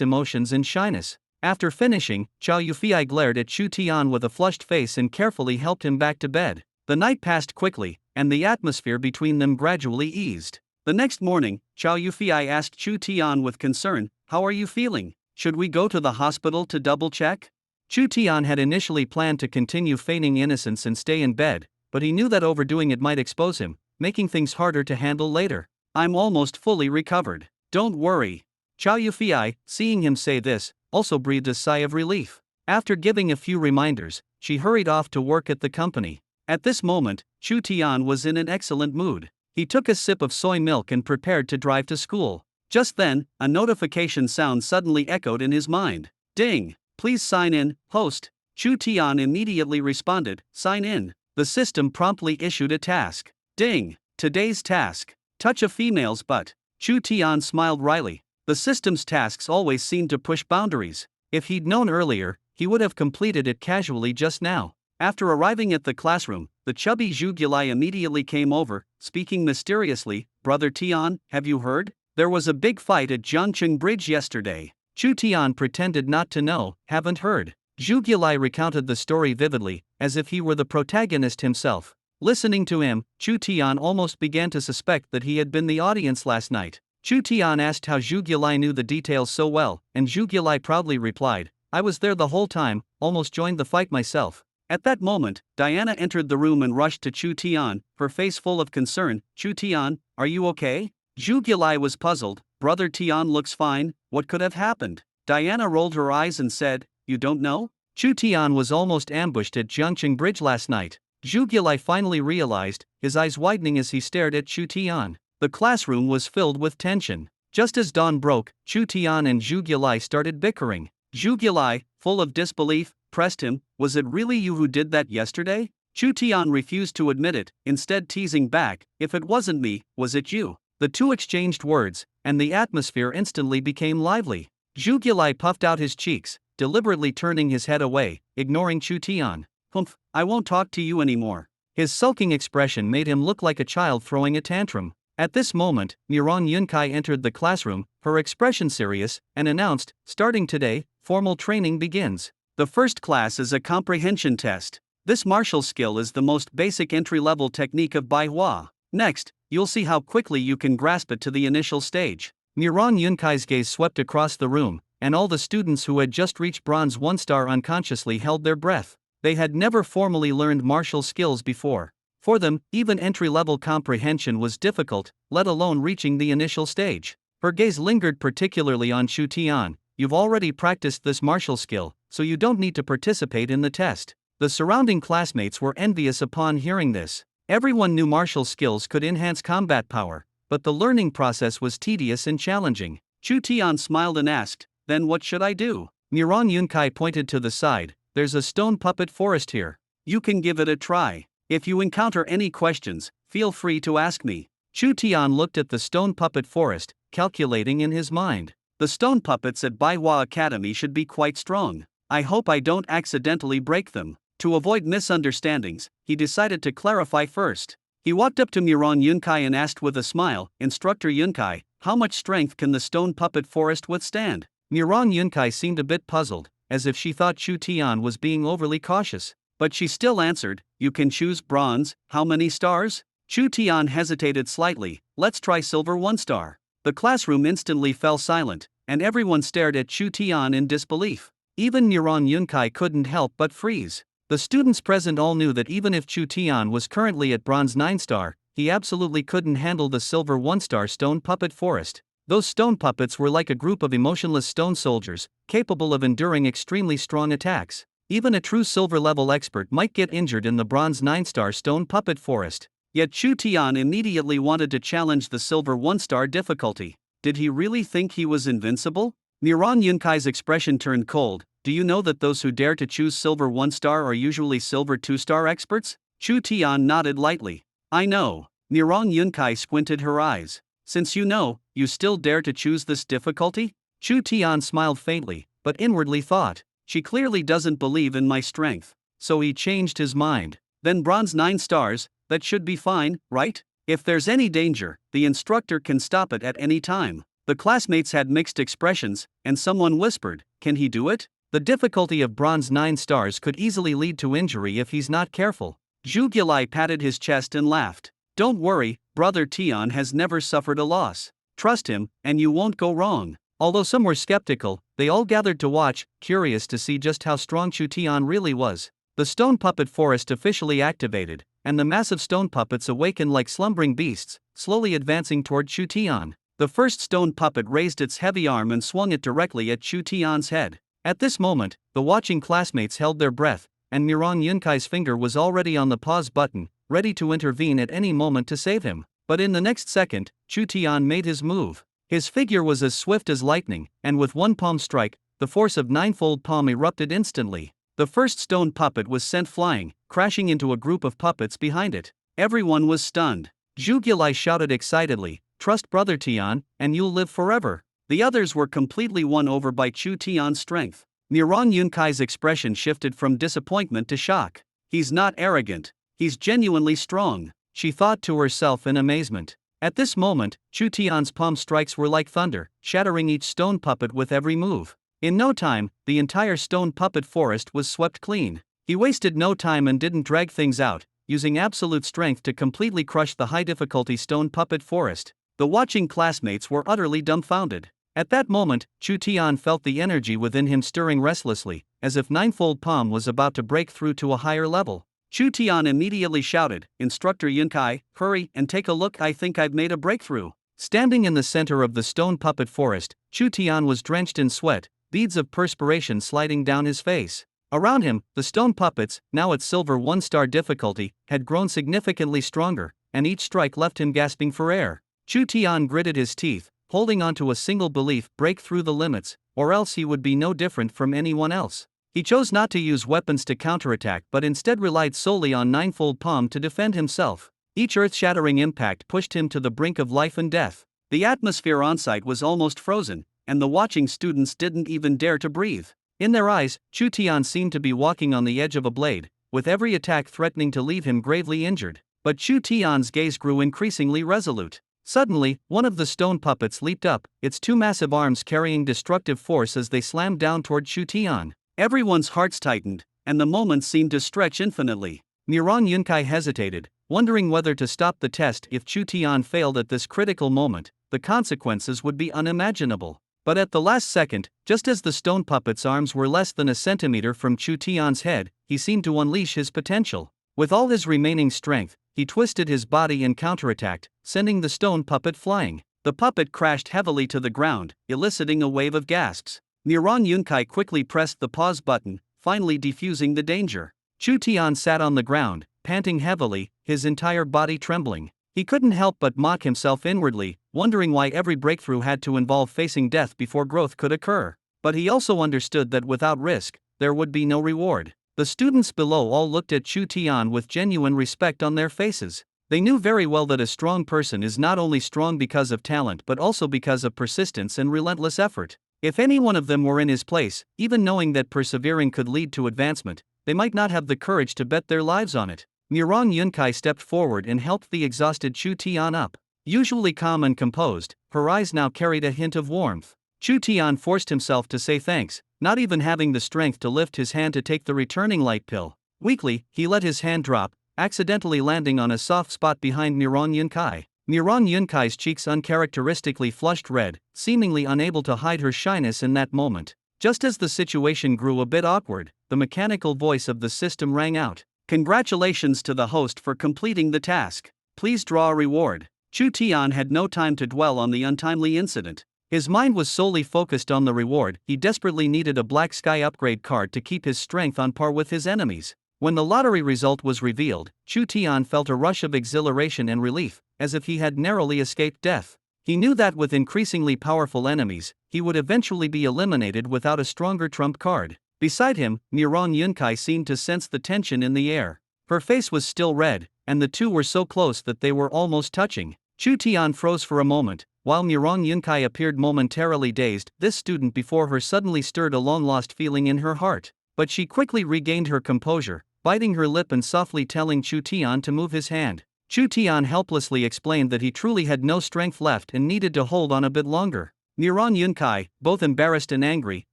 emotions and shyness. After finishing, Chow Yufei glared at Chu Tian with a flushed face and carefully helped him back to bed. The night passed quickly, and the atmosphere between them gradually eased. The next morning, Chow Yufei asked Chu Tian with concern, "How are you feeling? Should we go to the hospital to double-check?" Chu Tian had initially planned to continue feigning innocence and stay in bed, but he knew that overdoing it might expose him, making things harder to handle later. I'm almost fully recovered. Don't worry. Chow Yufei, seeing him say this, also breathed a sigh of relief. After giving a few reminders, she hurried off to work at the company. At this moment, Chu Tian was in an excellent mood. He took a sip of soy milk and prepared to drive to school. Just then, a notification sound suddenly echoed in his mind. Ding! Please sign in, host. Chu Tian immediately responded, sign in. The system promptly issued a task. Ding! Today's task. Touch a female's butt. Chu Tian smiled wryly. The system's tasks always seemed to push boundaries. If he'd known earlier, he would have completed it casually just now. After arriving at the classroom, the chubby Zhu Gilai immediately came over, speaking mysteriously, Brother Tian, have you heard? There was a big fight at Jiangcheng Bridge yesterday. Chu Tian pretended not to know, haven't heard. Zhu Gilai recounted the story vividly, as if he were the protagonist himself. Listening to him, Chu Tian almost began to suspect that he had been the audience last night. Chu Tian asked how Zhu Gilai knew the details so well, and Zhu Gilai proudly replied, I was there the whole time, almost joined the fight myself. At that moment, Diana entered the room and rushed to Chu Tian, her face full of concern. Chu Tian, are you okay? Zhu Gilai was puzzled. Brother Tian looks fine, what could have happened? Diana rolled her eyes and said, you don't know? Chu Tian was almost ambushed at Jiangcheng Bridge last night. Zhu Gilai finally realized, his eyes widening as he stared at Chu Tian. The classroom was filled with tension. Just as dawn broke, Chu Tian and Zhu Gilai started bickering. Zhu Gilai, full of disbelief, pressed him, was it really you who did that yesterday? Chu Tian refused to admit it, instead teasing back, if it wasn't me, was it you? The two exchanged words, and the atmosphere instantly became lively. Zhu Gilai puffed out his cheeks, deliberately turning his head away, ignoring Chu Tian. Humph, I won't talk to you anymore. His sulking expression made him look like a child throwing a tantrum. At this moment, Miran Yunkai entered the classroom, her expression serious, and announced, starting today, formal training begins. The first class is a comprehension test. This martial skill is the most basic entry-level technique of Bai Hua. Next, you'll see how quickly you can grasp it to the initial stage. Miran Yunkai's gaze swept across the room, and all the students who had just reached Bronze 1 star unconsciously held their breath. They had never formally learned martial skills before. For them, even entry-level comprehension was difficult, let alone reaching the initial stage. Her gaze lingered particularly on Chu Tian. You've already practiced this martial skill, so you don't need to participate in the test. The surrounding classmates were envious upon hearing this. Everyone knew martial skills could enhance combat power, but the learning process was tedious and challenging. Chu Tian smiled and asked, then what should I do? Miran Yunkai pointed to the side. There's a stone puppet forest here. You can give it a try. If you encounter any questions, feel free to ask me. Chu Tian looked at the stone puppet forest, calculating in his mind. The stone puppets at Baihua Academy should be quite strong. I hope I don't accidentally break them. To avoid misunderstandings, he decided to clarify first. He walked up to Miran Yunkai and asked with a smile, Instructor Yunkai, how much strength can the stone puppet forest withstand? Miran Yunkai seemed a bit puzzled, as if she thought Chu Tian was being overly cautious. But she still answered, you can choose bronze, how many stars? Chu Tian hesitated slightly, let's try silver 1 star. The classroom instantly fell silent, and everyone stared at Chu Tian in disbelief. Even Miran Yunkai couldn't help but freeze. The students present all knew that even if Chu Tian was currently at bronze 9 star, he absolutely couldn't handle the silver 1 star stone puppet forest. Those stone puppets were like a group of emotionless stone soldiers, capable of enduring extremely strong attacks. Even a true silver-level expert might get injured in the bronze 9 star stone puppet forest. Yet Chu Tian immediately wanted to challenge the silver 1 star difficulty. Did he really think he was invincible? Miran Yunkai's expression turned cold. Do you know that those who dare to choose silver 1 star are usually silver 2 star experts? Chu Tian nodded lightly. I know. Miran Yunkai squinted her eyes. Since you know, you still dare to choose this difficulty? Chu Tian smiled faintly, but inwardly thought, she clearly doesn't believe in my strength. So he changed his mind. Then bronze 9 stars, that should be fine, right? If there's any danger, the instructor can stop it at any time. The classmates had mixed expressions, and someone whispered, can he do it? The difficulty of bronze 9 stars could easily lead to injury if he's not careful. Zhu Gilai patted his chest and laughed. Don't worry, Brother Tian has never suffered a loss. Trust him, and you won't go wrong. Although some were skeptical, they all gathered to watch, curious to see just how strong Chu Tian really was. The stone puppet forest officially activated, and the massive stone puppets awakened like slumbering beasts, slowly advancing toward Chu Tian. The first stone puppet raised its heavy arm and swung it directly at Chu Tian's head. At this moment, the watching classmates held their breath, and Mirong Yunkai's finger was already on the pause button, ready to intervene at any moment to save him. But in the next second, Chu Tian made his move. His figure was as swift as lightning, and with one palm strike, the force of ninefold palm erupted instantly. The first stone puppet was sent flying, crashing into a group of puppets behind it. Everyone was stunned. Zhu Gilai shouted excitedly, "Trust Brother Tian, and you'll live forever." The others were completely won over by Chu Tian's strength. Mirong Yunkai's expression shifted from disappointment to shock. "He's not arrogant. He's genuinely strong," she thought to herself in amazement. At this moment, Chu Tian's palm strikes were like thunder, shattering each stone puppet with every move. In no time, the entire stone puppet forest was swept clean. He wasted no time and didn't drag things out, using absolute strength to completely crush the high-difficulty stone puppet forest. The watching classmates were utterly dumbfounded. At that moment, Chu Tian felt the energy within him stirring restlessly, as if ninefold palm was about to break through to a higher level. Chu Tian immediately shouted, "Instructor Yunkai, hurry and take a look, I think I've made a breakthrough." Standing in the center of the stone puppet forest, Chu Tian was drenched in sweat, beads of perspiration sliding down his face. Around him, the stone puppets, now at silver 1-star difficulty, had grown significantly stronger, and each strike left him gasping for air. Chu Tian gritted his teeth, holding on to a single belief: break through the limits, or else he would be no different from anyone else. He chose not to use weapons to counterattack but instead relied solely on ninefold palm to defend himself. Each earth-shattering impact pushed him to the brink of life and death. The atmosphere on-site was almost frozen, and the watching students didn't even dare to breathe. In their eyes, Chu Tian seemed to be walking on the edge of a blade, with every attack threatening to leave him gravely injured. But Chu Tian's gaze grew increasingly resolute. Suddenly, one of the stone puppets leaped up, its two massive arms carrying destructive force as they slammed down toward Chu Tian. Everyone's hearts tightened, and the moment seemed to stretch infinitely. Mirong Yunkai hesitated, wondering whether to stop the test. If Chu Tian failed at this critical moment, the consequences would be unimaginable. But at the last second, just as the stone puppet's arms were less than a centimeter from Chu Tian's head, he seemed to unleash his potential. With all his remaining strength, he twisted his body and counterattacked, sending the stone puppet flying. The puppet crashed heavily to the ground, eliciting a wave of gasps. Mirong Yunkai quickly pressed the pause button, finally defusing the danger. Chu Tian sat on the ground, panting heavily, his entire body trembling. He couldn't help but mock himself inwardly, wondering why every breakthrough had to involve facing death before growth could occur. But he also understood that without risk, there would be no reward. The students below all looked at Chu Tian with genuine respect on their faces. They knew very well that a strong person is not only strong because of talent but also because of persistence and relentless effort. If any one of them were in his place, even knowing that persevering could lead to advancement, they might not have the courage to bet their lives on it. Mirong Yunkai stepped forward and helped the exhausted Chu Tian up. Usually calm and composed, her eyes now carried a hint of warmth. Chu Tian forced himself to say thanks, not even having the strength to lift his hand to take the returning light pill. Weakly, he let his hand drop, accidentally landing on a soft spot behind Mirong Yunkai. Mirong Yunkai's cheeks uncharacteristically flushed red, seemingly unable to hide her shyness in that moment. Just as the situation grew a bit awkward, the mechanical voice of the system rang out. "Congratulations to the host for completing the task. Please draw a reward." Chu Tian had no time to dwell on the untimely incident. His mind was solely focused on the reward. He desperately needed a Black Sky upgrade card to keep his strength on par with his enemies. When the lottery result was revealed, Chu Tian felt a rush of exhilaration and relief, as if he had narrowly escaped death. He knew that with increasingly powerful enemies, he would eventually be eliminated without a stronger trump card. Beside him, Mirong Yunkai seemed to sense the tension in the air. Her face was still red, and the two were so close that they were almost touching. Chu Tian froze for a moment, while Mirong Yunkai appeared momentarily dazed. This student before her suddenly stirred a long-lost feeling in her heart. But she quickly regained her composure, biting her lip and softly telling Chu Tian to move his hand. Chu Tian helplessly explained that he truly had no strength left and needed to hold on a bit longer. Mirong Yunkai, both embarrassed and angry,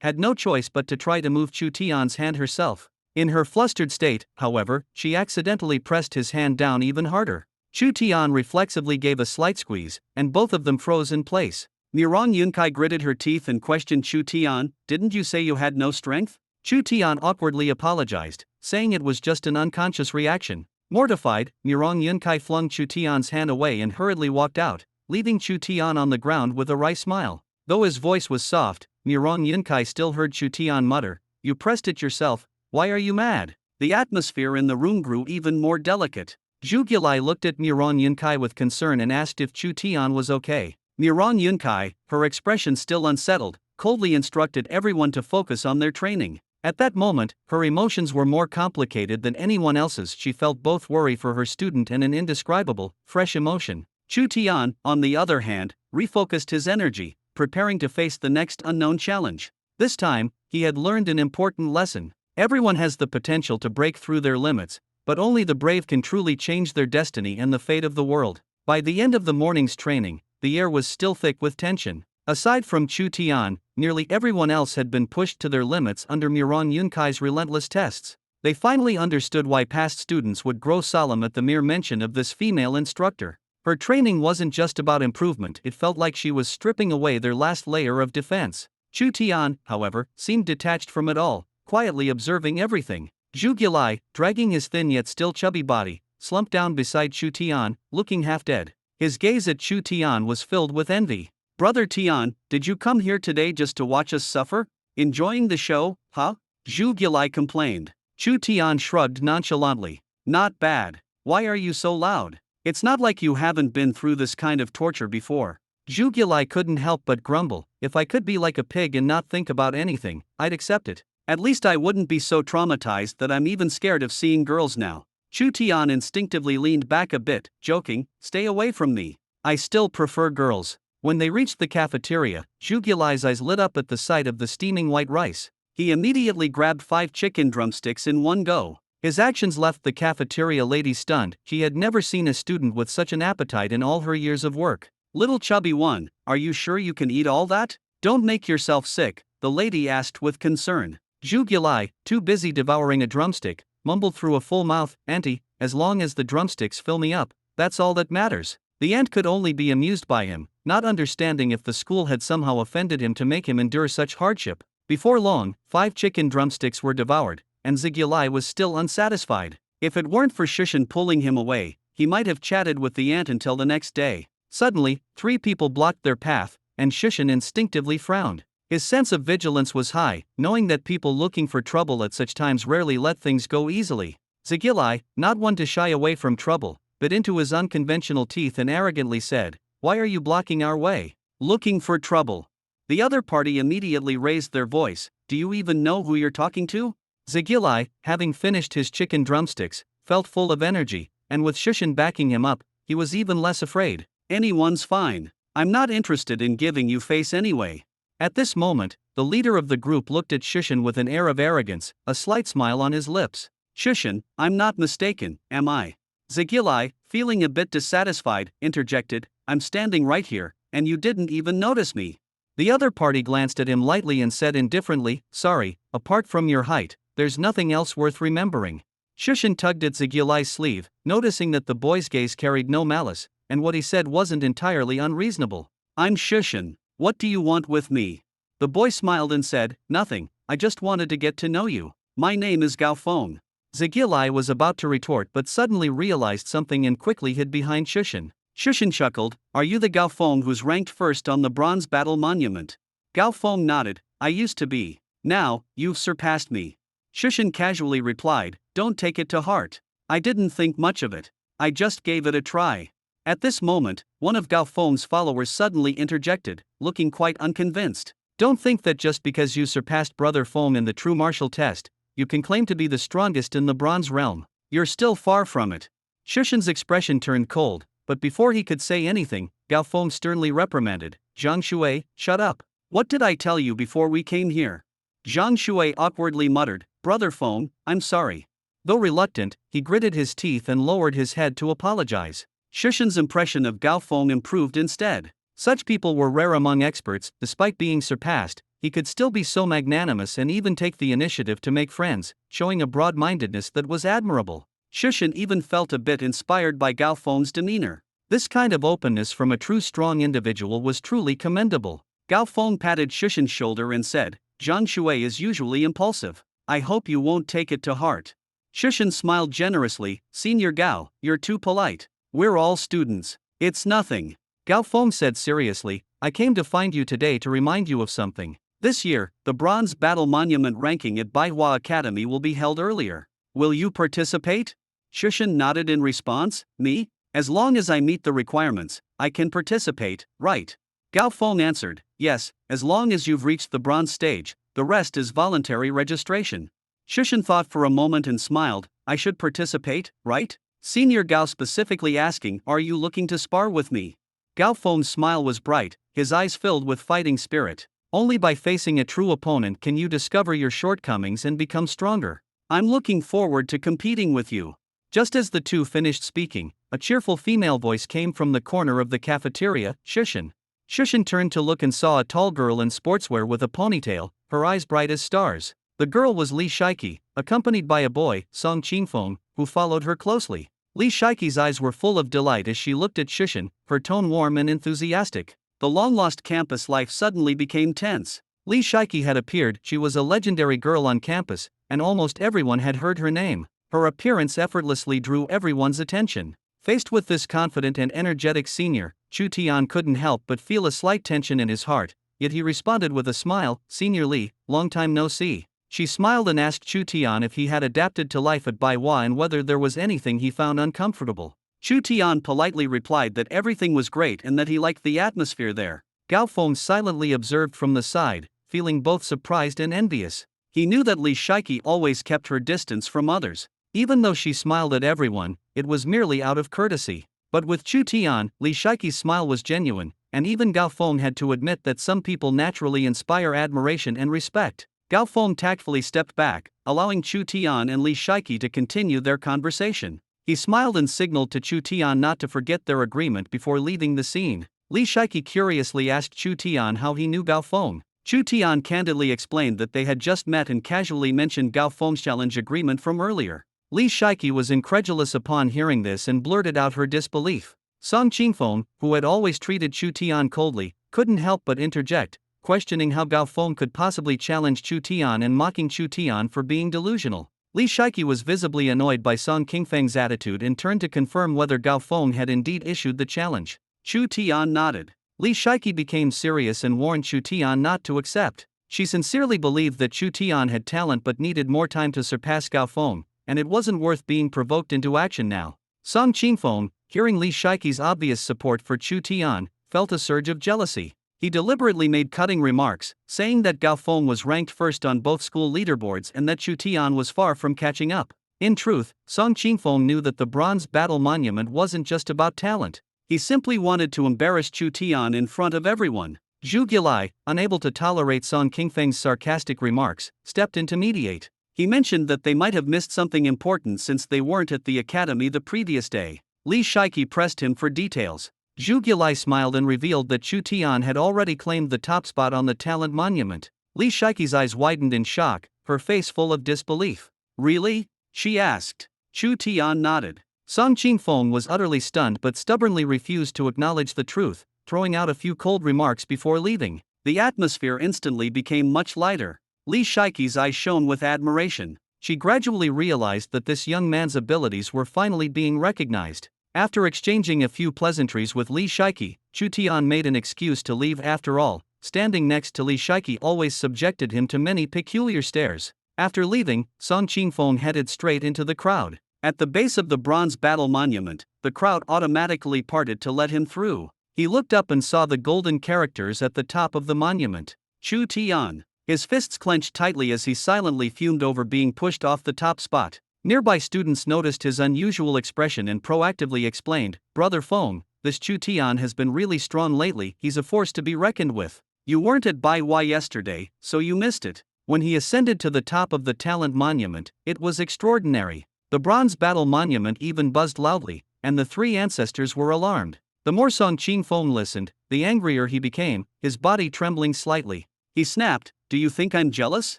had no choice but to try to move Chu Tian's hand herself. In her flustered state, however, she accidentally pressed his hand down even harder. Chu Tian reflexively gave a slight squeeze, and both of them froze in place. Mirong Yunkai gritted her teeth and questioned Chu Tian, "Didn't you say you had no strength?" Chu Tian awkwardly apologized, saying it was just an unconscious reaction. Mortified, Mirong Yunkai flung Chu Tian's hand away and hurriedly walked out, leaving Chu Tian on the ground with a wry smile. Though his voice was soft, Mirong Yunkai still heard Chu Tian mutter, "You pressed it yourself, why are you mad?" The atmosphere in the room grew even more delicate. Zhu Gilai looked at Mirong Yunkai with concern and asked if Chu Tian was okay. Mirong Yunkai, her expression still unsettled, coldly instructed everyone to focus on their training. At that moment, her emotions were more complicated than anyone else's. She felt both worry for her student and an indescribable, fresh emotion. Chu Tian, on the other hand, refocused his energy, preparing to face the next unknown challenge. This time, he had learned an important lesson. Everyone has the potential to break through their limits, but only the brave can truly change their destiny and the fate of the world. By the end of the morning's training, the air was still thick with tension. Aside from Chu Tian, nearly everyone else had been pushed to their limits under Mirong Yunkai's relentless tests. They finally understood why past students would grow solemn at the mere mention of this female instructor. Her training wasn't just about improvement, it felt like she was stripping away their last layer of defense. Chu Tian, however, seemed detached from it all, quietly observing everything. Zhu Gilai, dragging his thin yet still chubby body, slumped down beside Chu Tian, looking half dead. His gaze at Chu Tian was filled with envy. "Brother Tian, did you come here today just to watch us suffer? Enjoying the show, huh?" Zhu Gilai complained. Chu Tian shrugged nonchalantly. "Not bad. Why are you so loud? It's not like you haven't been through this kind of torture before." Zhu Gilai couldn't help but grumble. "If I could be like a pig and not think about anything, I'd accept it. At least I wouldn't be so traumatized that I'm even scared of seeing girls now." Chu Tian instinctively leaned back a bit, joking, "Stay away from me. I still prefer girls." When they reached the cafeteria, Zhu Gilai's eyes lit up at the sight of the steaming white rice. He immediately grabbed 5 chicken drumsticks in one go. His actions left the cafeteria lady stunned. She had never seen a student with such an appetite in all her years of work. "Little chubby one, are you sure you can eat all that? Don't make yourself sick," the lady asked with concern. Zhu Gilai, too busy devouring a drumstick, mumbled through a full mouth, "Auntie, as long as the drumsticks fill me up, that's all that matters." The aunt could only be amused by him, not understanding if the school had somehow offended him to make him endure such hardship. Before long, 5 chicken drumsticks were devoured, and Zhu Gilai was still unsatisfied. If it weren't for Shushan pulling him away, he might have chatted with the aunt until the next day. Suddenly, 3 people blocked their path, and Shushan instinctively frowned. His sense of vigilance was high, knowing that people looking for trouble at such times rarely let things go easily. Zhu Gilai, not one to shy away from trouble, bit into his unconventional teeth and arrogantly said, "Why are you blocking our way? Looking for trouble?" The other party immediately raised their voice, "Do you even know who you're talking to?" Zhu Gilai, having finished his chicken drumsticks, felt full of energy, and with Shushan backing him up, he was even less afraid. "Anyone's fine. I'm not interested in giving you face anyway." At this moment, the leader of the group looked at Shushan with an air of arrogance, a slight smile on his lips. "Shushan, I'm not mistaken, am I?" Zhu Gilai, feeling a bit dissatisfied, interjected, "I'm standing right here, and you didn't even notice me." The other party glanced at him lightly and said indifferently, "Sorry, apart from your height, there's nothing else worth remembering." Shushan tugged at Zhu Gilai's sleeve, noticing that the boy's gaze carried no malice, and what he said wasn't entirely unreasonable. "I'm Shushan. What do you want with me?" The boy smiled and said, "Nothing, I just wanted to get to know you. My name is Gao Feng." Zhu Gilai was about to retort but suddenly realized something and quickly hid behind Shushan. Shushan chuckled, "Are you the Gao Feng who's ranked first on the bronze battle monument?" Gao Feng nodded, "I used to be. Now, you've surpassed me." Shushan casually replied, "Don't take it to heart. I didn't think much of it. I just gave it a try." At this moment, one of Gao Feng's followers suddenly interjected, looking quite unconvinced. "Don't think that just because you surpassed Brother Feng in the true martial test, you can claim to be the strongest in the bronze realm. You're still far from it." Shushan's expression turned cold, but before he could say anything, Gao Feng sternly reprimanded, "Zhang Shui, shut up. What did I tell you before we came here?" Zhang Shui awkwardly muttered, "Brother Feng, I'm sorry." Though reluctant, he gritted his teeth and lowered his head to apologize. Shushan's impression of Gao Feng improved instead. Such people were rare among experts. Despite being surpassed, he could still be so magnanimous and even take the initiative to make friends, showing a broad-mindedness that was admirable. Shushan even felt a bit inspired by Gao Feng's demeanor. This kind of openness from a true strong individual was truly commendable. Gao Feng patted Shushan's shoulder and said, "Zhang Shui is usually impulsive. I hope you won't take it to heart." Shushan smiled generously. Senior Gao, you're too polite. We're all students. It's nothing. Gao Feng said seriously, I came to find you today to remind you of something. This year, the Bronze Battle Monument ranking at Baihua Academy will be held earlier. Will you participate? Shushan nodded in response. Me? As long as I meet the requirements, I can participate, right? Gao Feng answered, yes, as long as you've reached the bronze stage, the rest is voluntary registration. Shushan thought for a moment and smiled, I should participate, right? Senior Gao specifically asking, are you looking to spar with me? Gao Feng's smile was bright, his eyes filled with fighting spirit. Only by facing a true opponent can you discover your shortcomings and become stronger. I'm looking forward to competing with you. Just as the two finished speaking, a cheerful female voice came from the corner of the cafeteria, Shushan. Shushan turned to look and saw a tall girl in sportswear with a ponytail, her eyes bright as stars. The girl was Li Shaiki, accompanied by a boy, Song Qingfeng, who followed her closely. Li Shaiki's eyes were full of delight as she looked at Shushan, her tone warm and enthusiastic. The long-lost campus life suddenly became tense. Li Shaiki had appeared, she was a legendary girl on campus, and almost everyone had heard her name. Her appearance effortlessly drew everyone's attention. Faced with this confident and energetic senior, Chu Tian couldn't help but feel a slight tension in his heart, yet he responded with a smile, Senior Li, long time no see. She smiled and asked Chu Tian if he had adapted to life at Baihua and whether there was anything he found uncomfortable. Chu Tian politely replied that everything was great and that he liked the atmosphere there. Gao Feng silently observed from the side, feeling both surprised and envious. He knew that Li Shaiki always kept her distance from others. Even though she smiled at everyone, it was merely out of courtesy. But with Chu Tian, Li Shaiki's smile was genuine, and even Gao Feng had to admit that some people naturally inspire admiration and respect. Gao Feng tactfully stepped back, allowing Chu Tian and Li Shaiki to continue their conversation. He smiled and signaled to Chu Tian not to forget their agreement before leaving the scene. Li Shaiki curiously asked Chu Tian how he knew Gao Feng. Chu Tian candidly explained that they had just met and casually mentioned Gao Feng's challenge agreement from earlier. Li Shaiki was incredulous upon hearing this and blurted out her disbelief. Song Qingfeng, who had always treated Chu Tian coldly, couldn't help but interject, questioning how Gao Feng could possibly challenge Chu Tian and mocking Chu Tian for being delusional. Li Shaiki was visibly annoyed by Song Qingfeng's attitude and turned to confirm whether Gao Feng had indeed issued the challenge. Chu Tian nodded. Li Shaiki became serious and warned Chu Tian not to accept. She sincerely believed that Chu Tian had talent but needed more time to surpass Gao Feng, and it wasn't worth being provoked into action now. Song Qingfeng, hearing Li Shaiki's obvious support for Chu Tian, felt a surge of jealousy. He deliberately made cutting remarks, saying that Gao Feng was ranked first on both school leaderboards and that Chu Tian was far from catching up. In truth, Song Qingfeng knew that the Bronze Battle Monument wasn't just about talent. He simply wanted to embarrass Chu Tian in front of everyone. Zhu Gilai, unable to tolerate Song Qingfeng's sarcastic remarks, stepped in to mediate. He mentioned that they might have missed something important since they weren't at the academy the previous day. Li Shaiki pressed him for details. Zhu Gilai smiled and revealed that Chu Tian had already claimed the top spot on the talent monument. Li Shaiki's eyes widened in shock, her face full of disbelief. Really? She asked. Chu Tian nodded. Song Qingfeng was utterly stunned but stubbornly refused to acknowledge the truth, throwing out a few cold remarks before leaving. The atmosphere instantly became much lighter. Li Shaiki's eyes shone with admiration. She gradually realized that this young man's abilities were finally being recognized. After exchanging a few pleasantries with Li Shaiki, Chu Tian made an excuse to leave. After all, standing next to Li Shaiki always subjected him to many peculiar stares. After leaving, Song Qingfeng headed straight into the crowd. At the base of the Bronze Battle Monument, the crowd automatically parted to let him through. He looked up and saw the golden characters at the top of the monument. Chu Tian. His fists clenched tightly as he silently fumed over being pushed off the top spot. Nearby students noticed his unusual expression and proactively explained, Brother Feng, this Chu Tian has been really strong lately, he's a force to be reckoned with. You weren't at Baihua yesterday, so you missed it. When he ascended to the top of the talent monument, it was extraordinary. The Bronze Battle Monument even buzzed loudly, and the three ancestors were alarmed. The more Song Qingfeng listened, the angrier he became, his body trembling slightly. He snapped, Do you think I'm jealous?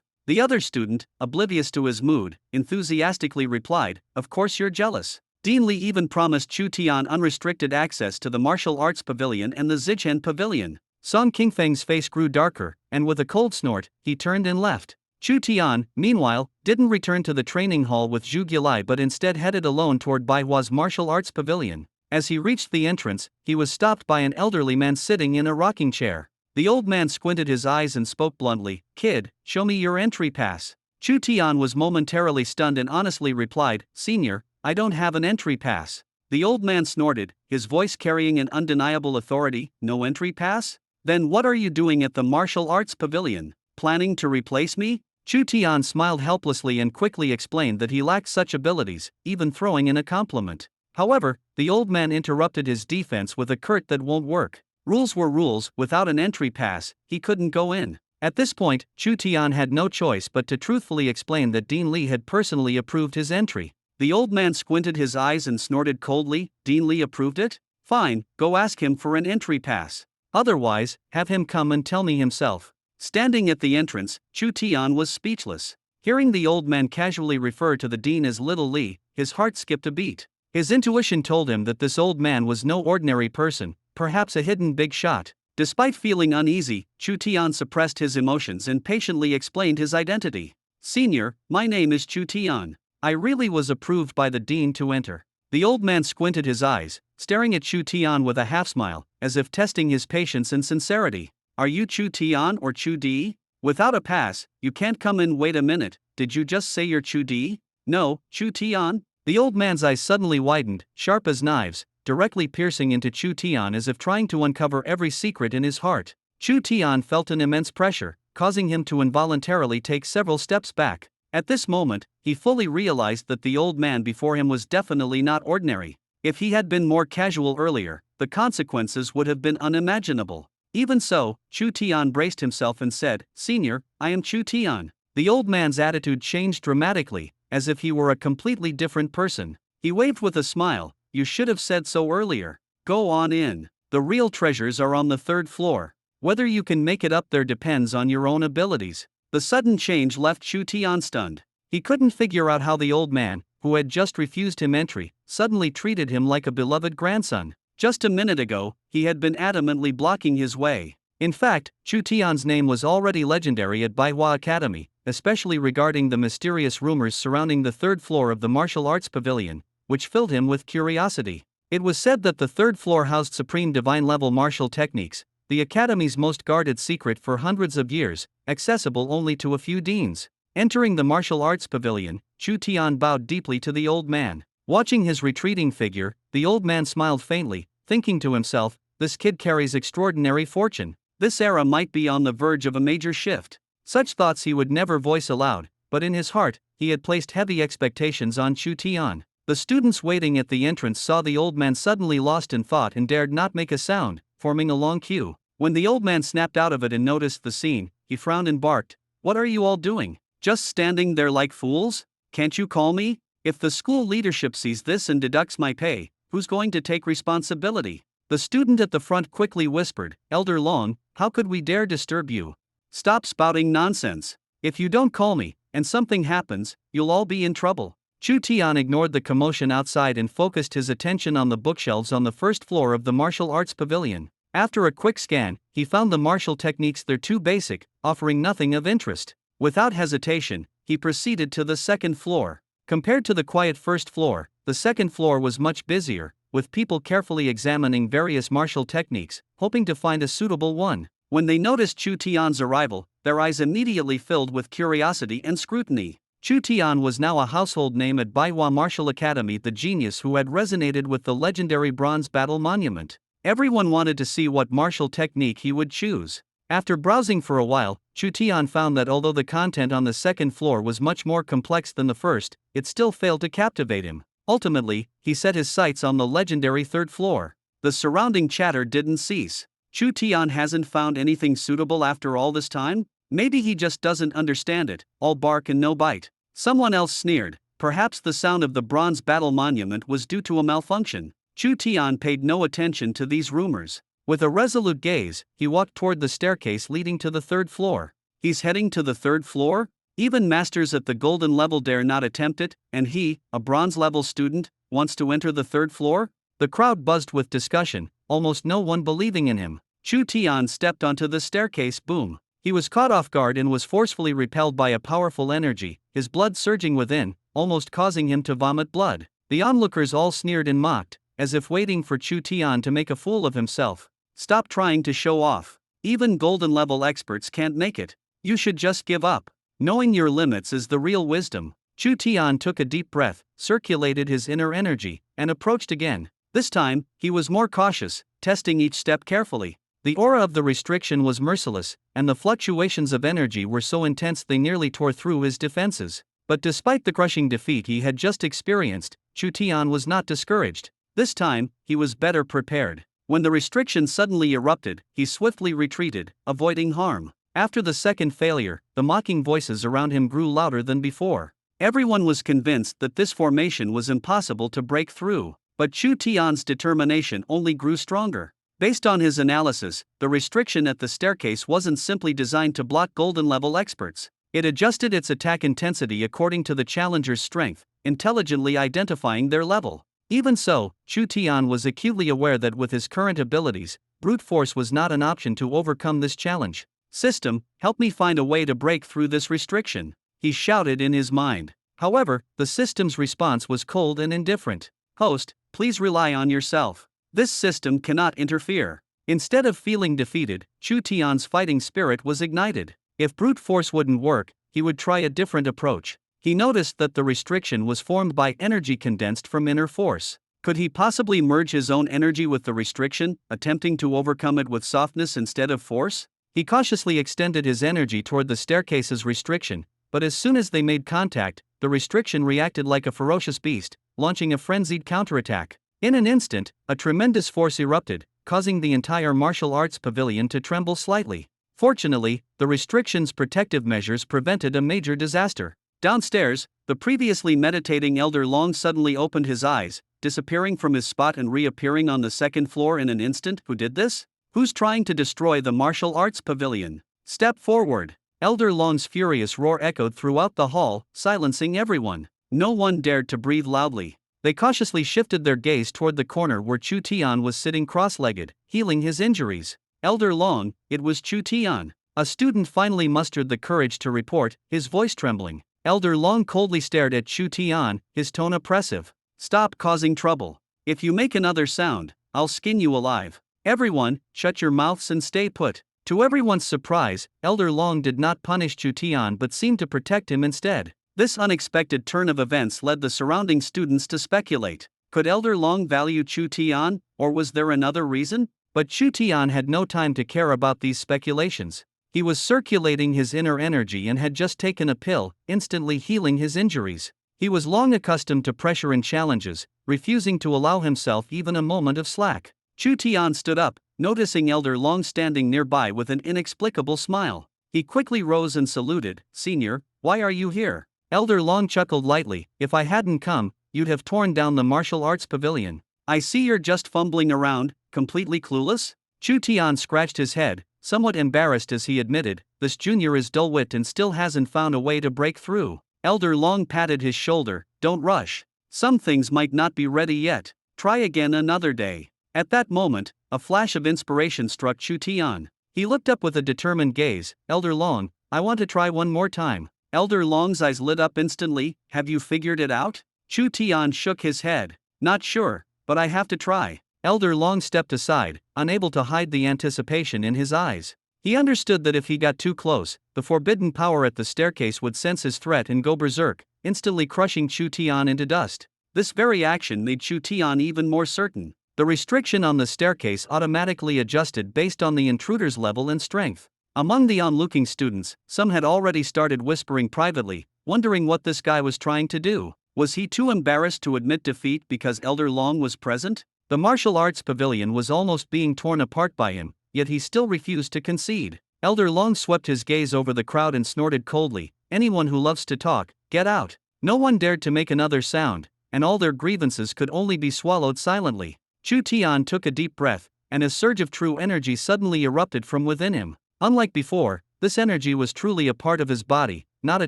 The other student, oblivious to his mood, enthusiastically replied, Of course you're jealous. Dean Li even promised Chu Tian unrestricted access to the Martial Arts Pavilion and the Zichen Pavilion. Song Qingfeng's face grew darker, and with a cold snort, he turned and left. Chu Tian, meanwhile, didn't return to the training hall with Zhu Gilai but instead headed alone toward Baihua's martial arts pavilion. As he reached the entrance, he was stopped by an elderly man sitting in a rocking chair. The old man squinted his eyes and spoke bluntly, "Kid, show me your entry pass." Chu Tian was momentarily stunned and honestly replied, "Senior, I don't have an entry pass." The old man snorted, his voice carrying an undeniable authority. "No entry pass? Then what are you doing at the martial arts pavilion? Planning to replace me?" Chu Tian smiled helplessly and quickly explained that he lacked such abilities, even throwing in a compliment. However, the old man interrupted his defense with a curt "That won't work. Rules were rules, without an entry pass, he couldn't go in." At this point, Chu Tian had no choice but to truthfully explain that Dean Li had personally approved his entry. The old man squinted his eyes and snorted coldly, "Dean Li approved it? Fine, go ask him for an entry pass. Otherwise, have him come and tell me himself." Standing at the entrance, Chu Tian was speechless. Hearing the old man casually refer to the dean as Little Li, his heart skipped a beat. His intuition told him that this old man was no ordinary person, perhaps a hidden big shot. Despite feeling uneasy, Chu Tian suppressed his emotions and patiently explained his identity. "Senior, my name is Chu Tian. I really was approved by the dean to enter." The old man squinted his eyes, staring at Chu Tian with a half-smile, as if testing his patience and sincerity. "Are you Chu Tian or Chu Di? Without a pass, you can't come in." "Wait a minute, did you just say you're Chu Di?" "No, Chu Tian." The old man's eyes suddenly widened, sharp as knives, directly piercing into Chu Tian as if trying to uncover every secret in his heart. Chu Tian felt an immense pressure, causing him to involuntarily take several steps back. At this moment, he fully realized that the old man before him was definitely not ordinary. If he had been more casual earlier, the consequences would have been unimaginable. Even so, Chu Tian braced himself and said, "Senior, I am Chu Tian." The old man's attitude changed dramatically, as if he were a completely different person. He waved with a smile, "You should have said so earlier. Go on in. The real treasures are on the 3rd floor. Whether you can make it up there depends on your own abilities." The sudden change left Chu Tian stunned. He couldn't figure out how the old man, who had just refused him entry, suddenly treated him like a beloved grandson. Just a minute ago, he had been adamantly blocking his way. In fact, Chu Tian's name was already legendary at Baihua Academy, especially regarding the mysterious rumors surrounding the 3rd floor of the martial arts pavilion, which filled him with curiosity. It was said that the 3rd floor housed supreme divine-level martial techniques, the academy's most guarded secret for hundreds of years, accessible only to a few deans. Entering the martial arts pavilion, Chu Tian bowed deeply to the old man. Watching his retreating figure, the old man smiled faintly, thinking to himself, "This kid carries extraordinary fortune. This era might be on the verge of a major shift." Such thoughts he would never voice aloud, but in his heart, he had placed heavy expectations on Chu Tian. The students waiting at the entrance saw the old man suddenly lost in thought and dared not make a sound, forming a long queue. When the old man snapped out of it and noticed the scene, he frowned and barked, "What are you all doing? Just standing there like fools? Can't you call me? If the school leadership sees this and deducts my pay, who's going to take responsibility?" The student at the front quickly whispered, "Elder Long, how could we dare disturb you? Stop spouting nonsense. If you don't call me, and something happens, you'll all be in trouble." Chu Tian ignored the commotion outside and focused his attention on the bookshelves on the 1st floor of the martial arts pavilion. After a quick scan, he found the martial techniques there too basic, offering nothing of interest. Without hesitation, he proceeded to the 2nd floor. Compared to the quiet 1st floor, the 2nd floor was much busier, with people carefully examining various martial techniques, hoping to find a suitable one. When they noticed Chu Tian's arrival, their eyes immediately filled with curiosity and scrutiny. Chu Tian was now a household name at Baihua Martial Academy, the genius who had resonated with the legendary bronze battle monument. Everyone wanted to see what martial technique he would choose. After browsing for a while, Chu Tian found that although the content on the 2nd floor was much more complex than the 1st, it still failed to captivate him. Ultimately, he set his sights on the legendary 3rd floor. The surrounding chatter didn't cease. Chu Tian hasn't found anything suitable after all this time? Maybe he just doesn't understand it, all bark and no bite. Someone else sneered, perhaps the sound of the bronze battle monument was due to a malfunction. Chu Tian paid no attention to these rumors. With a resolute gaze, he walked toward the staircase leading to the 3rd floor. He's heading to the 3rd floor? Even masters at the golden level dare not attempt it, and he, a bronze level student, wants to enter the 3rd floor? The crowd buzzed with discussion, almost no one believing in him. Chu Tian stepped onto the staircase. Boom. He was caught off guard and was forcefully repelled by a powerful energy, his blood surging within, almost causing him to vomit blood. The onlookers all sneered and mocked, as if waiting for Chu Tian to make a fool of himself. Stop trying to show off. Even golden level experts can't make it. You should just give up. Knowing your limits is the real wisdom. Chu Tian took a deep breath, circulated his inner energy, and approached again. This time, he was more cautious, testing each step carefully. The aura of the restriction was merciless, and the fluctuations of energy were so intense they nearly tore through his defenses. But despite the crushing defeat he had just experienced, Chu Tian was not discouraged. This time, he was better prepared. When the restriction suddenly erupted, he swiftly retreated, avoiding harm. After the second failure, the mocking voices around him grew louder than before. Everyone was convinced that this formation was impossible to break through, but Chu Tian's determination only grew stronger. Based on his analysis, the restriction at the staircase wasn't simply designed to block golden-level experts. It adjusted its attack intensity according to the challenger's strength, intelligently identifying their level. Even so, Chu Tian was acutely aware that with his current abilities, brute force was not an option to overcome this challenge. System, help me find a way to break through this restriction, he shouted in his mind. However, the system's response was cold and indifferent. Host, please rely on yourself. This system cannot interfere. Instead of feeling defeated, Chu Tian's fighting spirit was ignited. If brute force wouldn't work, he would try a different approach. He noticed that the restriction was formed by energy condensed from inner force. Could he possibly merge his own energy with the restriction, attempting to overcome it with softness instead of force? He cautiously extended his energy toward the staircase's restriction, but as soon as they made contact, the restriction reacted like a ferocious beast, launching a frenzied counterattack. In an instant, a tremendous force erupted, causing the entire martial arts pavilion to tremble slightly. Fortunately, the restriction's protective measures prevented a major disaster. Downstairs, the previously meditating Elder Long suddenly opened his eyes, disappearing from his spot and reappearing on the second floor in an instant. Who did this? Who's trying to destroy the martial arts pavilion? Step forward. Elder Long's furious roar echoed throughout the hall, silencing everyone. No one dared to breathe loudly. They cautiously shifted their gaze toward the corner where Chu Tian was sitting cross-legged, healing his injuries. Elder Long, it was Chu Tian. A student finally mustered the courage to report, his voice trembling. Elder Long coldly stared at Chu Tian, his tone oppressive. Stop causing trouble. If you make another sound, I'll skin you alive. Everyone, shut your mouths and stay put. To everyone's surprise, Elder Long did not punish Chu Tian but seemed to protect him instead. This unexpected turn of events led the surrounding students to speculate. Could Elder Long value Chu Tian, or was there another reason? But Chu Tian had no time to care about these speculations. He was circulating his inner energy and had just taken a pill, instantly healing his injuries. He was long accustomed to pressure and challenges, refusing to allow himself even a moment of slack. Chu Tian stood up, noticing Elder Long standing nearby with an inexplicable smile. He quickly rose and saluted. Senior, why are you here? Elder Long chuckled lightly. If I hadn't come, you'd have torn down the martial arts pavilion. I see you're just fumbling around, completely clueless? Chu Tian scratched his head, somewhat embarrassed as he admitted, this junior is dull-witted and still hasn't found a way to break through. Elder Long patted his shoulder. Don't rush. Some things might not be ready yet. Try again another day. At that moment, a flash of inspiration struck Chu Tian. He looked up with a determined gaze. Elder Long, I want to try one more time. Elder Long's eyes lit up instantly. Have you figured it out? Chu Tian shook his head. Not sure, but I have to try. Elder Long stepped aside, unable to hide the anticipation in his eyes. He understood that if he got too close, the forbidden power at the staircase would sense his threat and go berserk, instantly crushing Chu Tian into dust. This very action made Chu Tian even more certain. The restriction on the staircase automatically adjusted based on the intruder's level and strength. Among the onlooking students, some had already started whispering privately, wondering what this guy was trying to do. Was he too embarrassed to admit defeat because Elder Long was present? The martial arts pavilion was almost being torn apart by him, yet he still refused to concede. Elder Long swept his gaze over the crowd and snorted coldly, anyone who loves to talk, get out. No one dared to make another sound, and all their grievances could only be swallowed silently. Chu Tian took a deep breath, and a surge of true energy suddenly erupted from within him. Unlike before, this energy was truly a part of his body, not a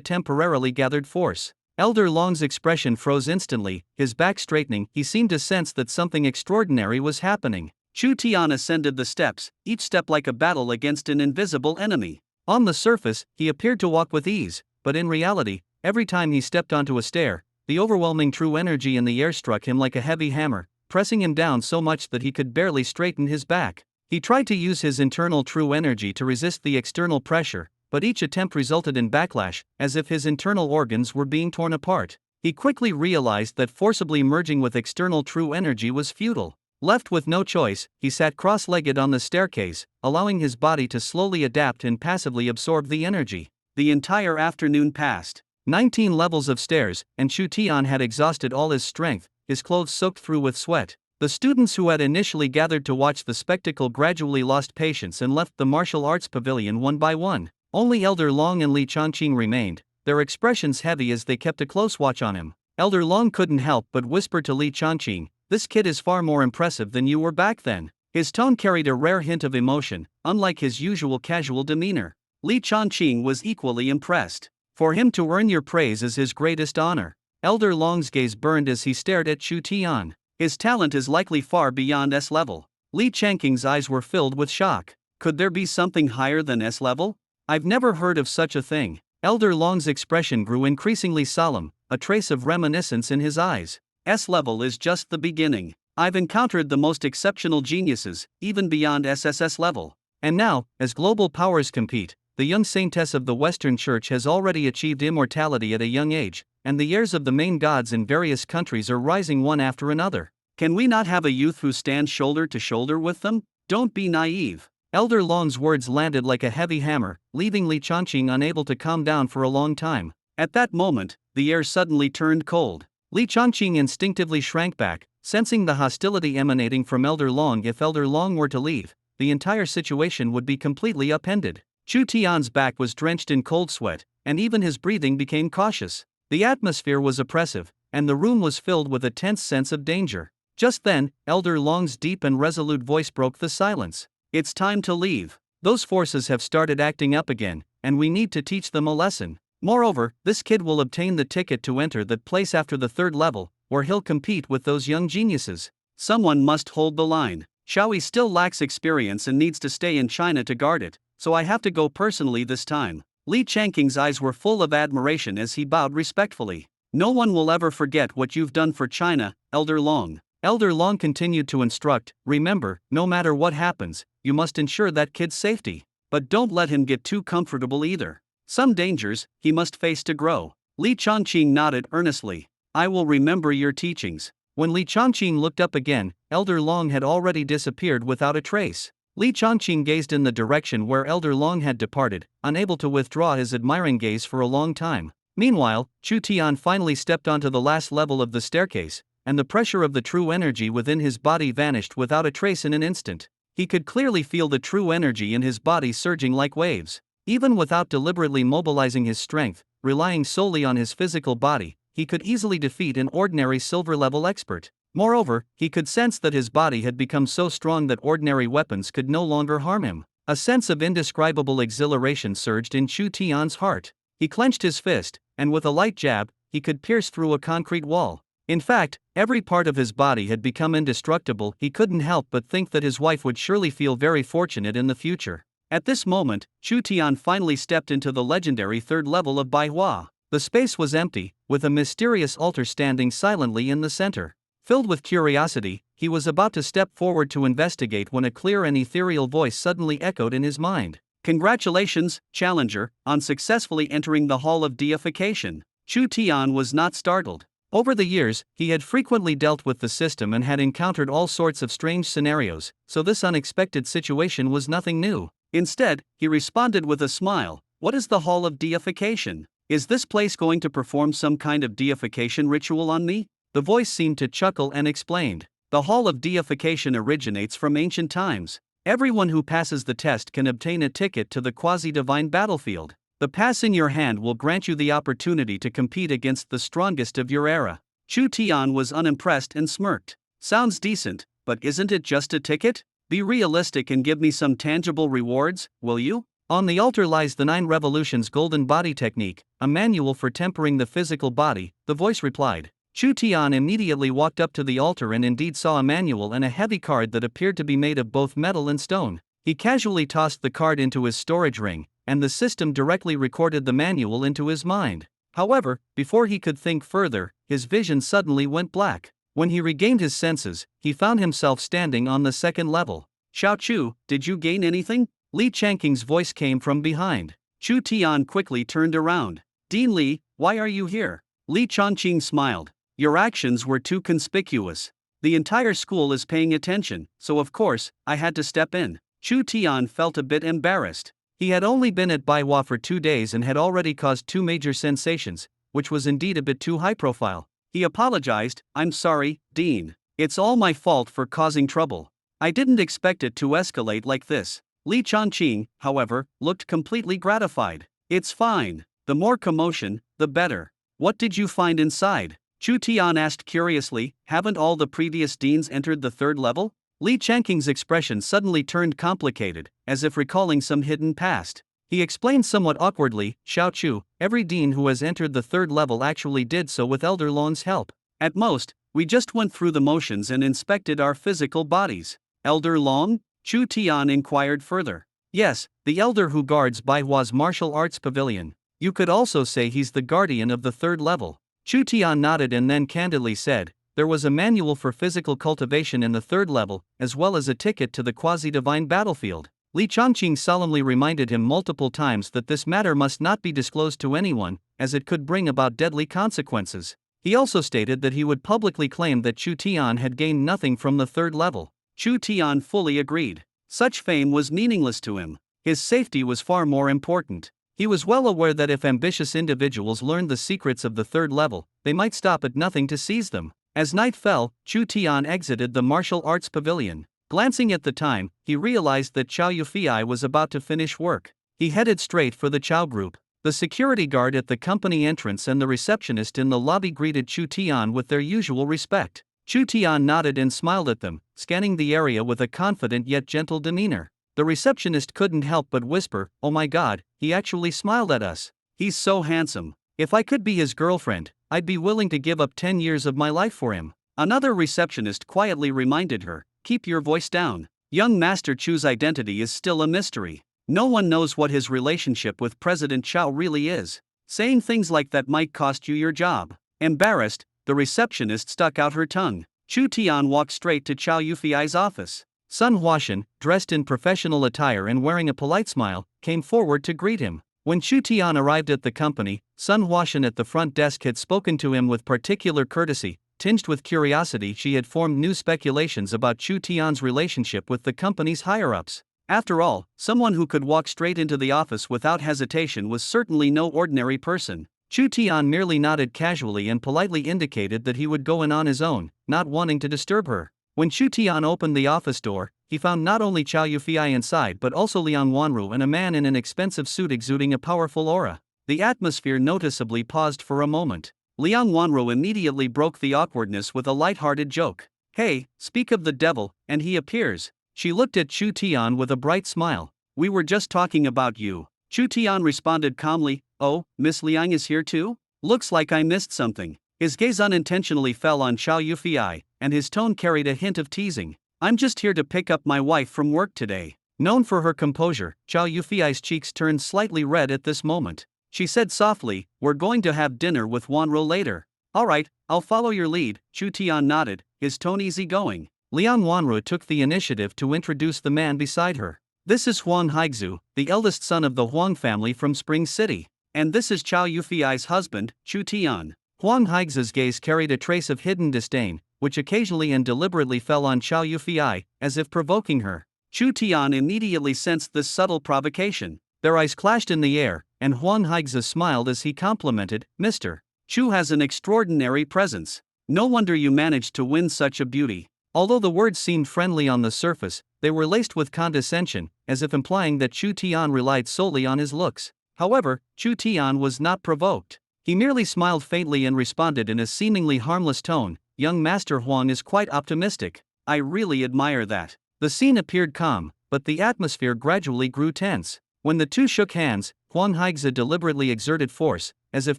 temporarily gathered force. Elder Long's expression froze instantly, his back straightening. He seemed to sense that something extraordinary was happening. Chu Tian ascended the steps, each step like a battle against an invisible enemy. On the surface, he appeared to walk with ease, but in reality, every time he stepped onto a stair, the overwhelming true energy in the air struck him like a heavy hammer, pressing him down so much that he could barely straighten his back. He tried to use his internal true energy to resist the external pressure, but each attempt resulted in backlash, as if his internal organs were being torn apart. He quickly realized that forcibly merging with external true energy was futile. Left with no choice, he sat cross-legged on the staircase, allowing his body to slowly adapt and passively absorb the energy. The entire afternoon passed. 19 levels of stairs, and Chu Tian had exhausted all his strength, his clothes soaked through with sweat. The students who had initially gathered to watch the spectacle gradually lost patience and left the martial arts pavilion one by one. Only Elder Long and Li Changqing remained, their expressions heavy as they kept a close watch on him. Elder Long couldn't help but whisper to Li Changqing, "This kid is far more impressive than you were back then." His tone carried a rare hint of emotion, unlike his usual casual demeanor. Li Changqing was equally impressed. For him to earn your praise is his greatest honor. Elder Long's gaze burned as he stared at Chu Tian. His talent is likely far beyond S level. Li Changqing's eyes were filled with shock. Could there be something higher than S level? I've never heard of such a thing. Elder Long's expression grew increasingly solemn, a trace of reminiscence in his eyes. S level is just the beginning. I've encountered the most exceptional geniuses, even beyond SSS level. And now, as global powers compete, the young saintess of the Western Church has already achieved immortality at a young age, and the heirs of the main gods in various countries are rising one after another. Can we not have a youth who stands shoulder to shoulder with them? Don't be naive. Elder Long's words landed like a heavy hammer, leaving Li Changqing unable to calm down for a long time. At that moment, the air suddenly turned cold. Li Changqing instinctively shrank back, sensing the hostility emanating from Elder Long. If Elder Long were to leave, the entire situation would be completely upended. Chu Tian's back was drenched in cold sweat, and even his breathing became cautious. The atmosphere was oppressive, and the room was filled with a tense sense of danger. Just then, Elder Long's deep and resolute voice broke the silence. "It's time to leave. Those forces have started acting up again, and we need to teach them a lesson. Moreover, this kid will obtain the ticket to enter that place after the 3rd level, where he'll compete with those young geniuses. Someone must hold the line. Xiaoyi still lacks experience and needs to stay in China to guard it, so I have to go personally this time." Li Changqing's eyes were full of admiration as he bowed respectfully. "No one will ever forget what you've done for China, Elder Long." Elder Long continued to instruct, "Remember, no matter what happens, you must ensure that kid's safety. But don't let him get too comfortable either. Some dangers he must face to grow." Li Changqing nodded earnestly. "I will remember your teachings." When Li Changqing looked up again, Elder Long had already disappeared without a trace. Li Changqing gazed in the direction where Elder Long had departed, unable to withdraw his admiring gaze for a long time. Meanwhile, Chu Tian finally stepped onto the last level of the staircase, and the pressure of the true energy within his body vanished without a trace in an instant. He could clearly feel the true energy in his body surging like waves. Even without deliberately mobilizing his strength, relying solely on his physical body, he could easily defeat an ordinary silver-level expert. Moreover, he could sense that his body had become so strong that ordinary weapons could no longer harm him. A sense of indescribable exhilaration surged in Chu Tian's heart. He clenched his fist, and with a light jab, he could pierce through a concrete wall. In fact, every part of his body had become indestructible. He couldn't help but think that his wife would surely feel very fortunate in the future. At this moment, Chu Tian finally stepped into the legendary 3rd level of Baihua. The space was empty, with a mysterious altar standing silently in the center. Filled with curiosity, he was about to step forward to investigate when a clear and ethereal voice suddenly echoed in his mind. "Congratulations, Challenger, on successfully entering the Hall of Deification." Chu Tian was not startled. Over the years, he had frequently dealt with the system and had encountered all sorts of strange scenarios, so this unexpected situation was nothing new. Instead, he responded with a smile, "What is the Hall of Deification? Is this place going to perform some kind of deification ritual on me?" The voice seemed to chuckle and explained, "The Hall of Deification originates from ancient times. Everyone who passes the test can obtain a ticket to the quasi-divine battlefield. The pass in your hand will grant you the opportunity to compete against the strongest of your era." Chu Tian was unimpressed and smirked. "Sounds decent, but isn't it just a ticket? Be realistic and give me some tangible rewards, will you?" On the altar lies the 9 Revolutions Golden Body Technique, a manual for tempering the physical body, the voice replied. Chu Tian immediately walked up to the altar and indeed saw a manual and a heavy card that appeared to be made of both metal and stone. He casually tossed the card into his storage ring, and the system directly recorded the manual into his mind. However, before he could think further, his vision suddenly went black. When he regained his senses, he found himself standing on the second level. Xiao Chu, did you gain anything? Li Changqing's voice came from behind. Chu Tian quickly turned around. Dean Li, why are you here? Li Changqing smiled. Your actions were too conspicuous. The entire school is paying attention, so of course, I had to step in. Chu Tian felt a bit embarrassed. He had only been at Baihua for 2 days and had already caused 2 major sensations, which was indeed a bit too high profile. He apologized. I'm sorry, Dean. It's all my fault for causing trouble. I didn't expect it to escalate like this. Li Changqing, however, looked completely gratified. It's fine. The more commotion, the better. What did you find inside? Chu Tian asked curiously. Haven't all the previous deans entered the 3rd level? Li Changqing's expression suddenly turned complicated, as if recalling some hidden past. He explained somewhat awkwardly, Xiao Chu, every dean who has entered the 3rd level actually did so with Elder Lon's help. At most, we just went through the motions and inspected our physical bodies. Elder Long? Chu Tian inquired further. Yes, the elder who guards Baihua's martial arts pavilion. You could also say he's the guardian of the 3rd level. Chu Tian nodded and then candidly said, there was a manual for physical cultivation in the 3rd level, as well as a ticket to the quasi-divine battlefield. Li Changqing solemnly reminded him multiple times that this matter must not be disclosed to anyone, as it could bring about deadly consequences. He also stated that he would publicly claim that Chu Tian had gained nothing from the 3rd level. Chu Tian fully agreed. Such fame was meaningless to him. His safety was far more important. He was well aware that if ambitious individuals learned the secrets of the 3rd level, they might stop at nothing to seize them. As night fell, Chu Tian exited the martial arts pavilion. Glancing at the time, he realized that Chow Yufei was about to finish work. He headed straight for the Chow group. The security guard at the company entrance and the receptionist in the lobby greeted Chu Tian with their usual respect. Chu Tian nodded and smiled at them, scanning the area with a confident yet gentle demeanor. The receptionist couldn't help but whisper, "Oh my God, he actually smiled at us. He's so handsome. If I could be his girlfriend, I'd be willing to give up 10 years of my life for him." Another receptionist quietly reminded her, "Keep your voice down. Young Master Chu's identity is still a mystery. No one knows what his relationship with President Chow really is. Saying things like that might cost you your job." Embarrassed, the receptionist stuck out her tongue. Chu Tian walked straight to Chow Yufei's office. Sun Huashan, dressed in professional attire and wearing a polite smile, came forward to greet him. When Chu Tian arrived at the company, Sun Huashan at the front desk had spoken to him with particular courtesy. Tinged with curiosity, she had formed new speculations about Chu Tian's relationship with the company's higher-ups. After all, someone who could walk straight into the office without hesitation was certainly no ordinary person. Chu Tian merely nodded casually and politely indicated that he would go in on his own, not wanting to disturb her. When Chu Tian opened the office door, he found not only Chow Yufei inside but also Liang Wanru and a man in an expensive suit exuding a powerful aura. The atmosphere noticeably paused for a moment. Liang Wanru immediately broke the awkwardness with a light-hearted joke. "Hey, speak of the devil, and he appears." She looked at Chu Tian with a bright smile. "We were just talking about you." Chu Tian responded calmly, "Oh, Miss Liang is here too? Looks like I missed something." His gaze unintentionally fell on Chow Yufei, and his tone carried a hint of teasing. "I'm just here to pick up my wife from work today." Known for her composure, Chow Yufei's cheeks turned slightly red at this moment. She said softly, "We're going to have dinner with Wanro later." "All right, I'll follow your lead." Chu Tian nodded, his tone easygoing. Liang Wanru took the initiative to introduce the man beside her. "This is Huang Haixu, the eldest son of the Huang family from Spring City. And this is Chow Yufei's husband, Chu Tian." Huang Haixu's gaze carried a trace of hidden disdain, which occasionally and deliberately fell on Chow Yufei, as if provoking her. Chu Tian immediately sensed this subtle provocation. Their eyes clashed in the air, and Huang Haixu smiled as he complimented, "Mr. Chu has an extraordinary presence. No wonder you managed to win such a beauty." Although the words seemed friendly on the surface, they were laced with condescension, as if implying that Chu Tian relied solely on his looks. However, Chu Tian was not provoked. He merely smiled faintly and responded in a seemingly harmless tone, "Young Master Huang is quite optimistic. I really admire that." The scene appeared calm, but the atmosphere gradually grew tense. When the two shook hands, Huang Haixu deliberately exerted force, as if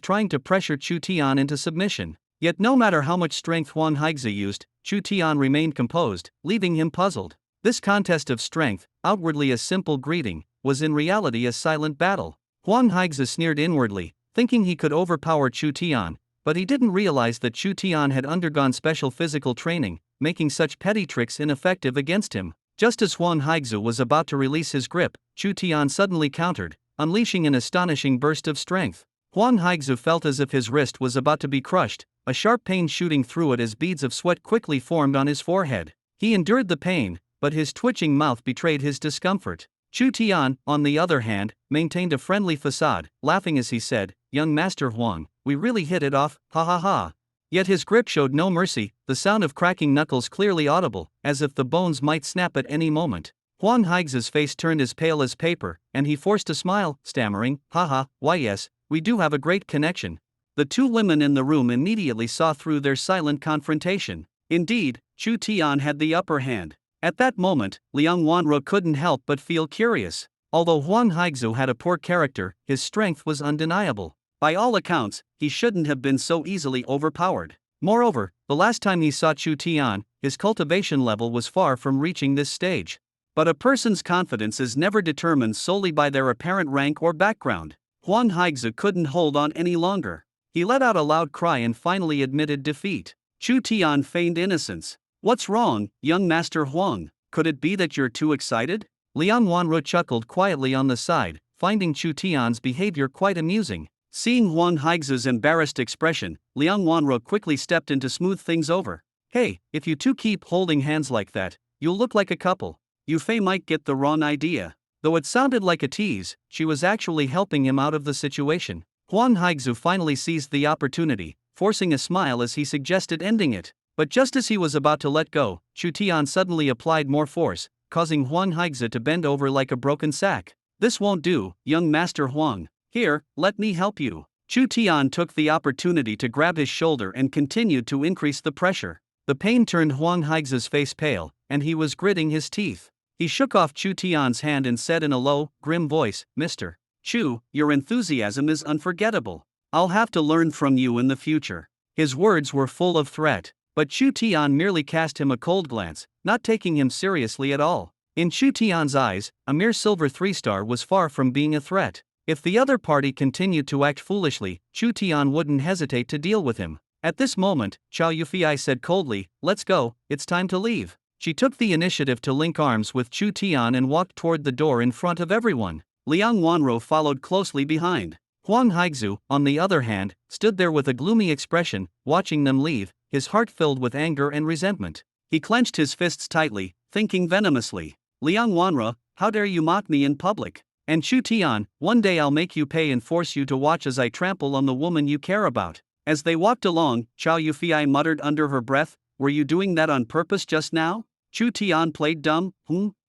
trying to pressure Chu Tian into submission. Yet no matter how much strength Huang Haixu used, Chu Tian remained composed, leaving him puzzled. This contest of strength, outwardly a simple greeting, was in reality a silent battle. Huang Haixue sneered inwardly, thinking he could overpower Chu Tian, but he didn't realize that Chu Tian had undergone special physical training, making such petty tricks ineffective against him. Just as Huang Haixue was about to release his grip, Chu Tian suddenly countered, unleashing an astonishing burst of strength. Huang Haixue felt as if his wrist was about to be crushed, a sharp pain shooting through it as beads of sweat quickly formed on his forehead. He endured the pain, but his twitching mouth betrayed his discomfort. Chu Tian, on the other hand, maintained a friendly facade, laughing as he said, "Young Master Huang, we really hit it off, ha ha ha." Yet his grip showed no mercy, the sound of cracking knuckles clearly audible, as if the bones might snap at any moment. Huang Haixue's face turned as pale as paper, and he forced a smile, stammering, "Haha, why yes, we do have a great connection." The two women in the room immediately saw through their silent confrontation. Indeed, Chu Tian had the upper hand. At that moment, Liang Wanru couldn't help but feel curious. Although Huang Haixue had a poor character, his strength was undeniable. By all accounts, he shouldn't have been so easily overpowered. Moreover, the last time he saw Chu Tian, his cultivation level was far from reaching this stage. But a person's confidence is never determined solely by their apparent rank or background. Huang Haixue couldn't hold on any longer. He let out a loud cry and finally admitted defeat. Chu Tian feigned innocence. "What's wrong, young Master Huang? Could it be that you're too excited?" Liang Wanru chuckled quietly on the side, finding Chu Tian's behavior quite amusing. Seeing Huang Haixue's embarrassed expression, Liang Wanru quickly stepped in to smooth things over. "Hey, if you two keep holding hands like that, you'll look like a couple. Yu Fei might get the wrong idea." Though it sounded like a tease, she was actually helping him out of the situation. Huang Haixue finally seized the opportunity, forcing a smile as he suggested ending it. But just as he was about to let go, Chu Tian suddenly applied more force, causing Huang Haixue to bend over like a broken sack. "This won't do, young Master Huang. Here, let me help you." Chu Tian took the opportunity to grab his shoulder and continued to increase the pressure. The pain turned Huang Haixue's face pale, and he was gritting his teeth. He shook off Chu Tian's hand and said in a low, grim voice, "Mr. Chu, your enthusiasm is unforgettable. I'll have to learn from you in the future." His words were full of threat. But Chu Tian merely cast him a cold glance, not taking him seriously at all. In Chu Tian's eyes, a mere silver 3-star was far from being a threat. If the other party continued to act foolishly, Chu Tian wouldn't hesitate to deal with him. At this moment, Chow Yufei said coldly, "Let's go, it's time to leave." She took the initiative to link arms with Chu Tian and walked toward the door in front of everyone. Liang Wanru followed closely behind. Huang Haixue, on the other hand, stood there with a gloomy expression, watching them leave, his heart filled with anger and resentment. He clenched his fists tightly, thinking venomously, "Liang Wanru, how dare you mock me in public? And Chu Tian, one day I'll make you pay and force you to watch as I trample on the woman you care about." As they walked along, Chow Yufei muttered under her breath, "Were you doing that on purpose just now?" Chu Tian played dumb.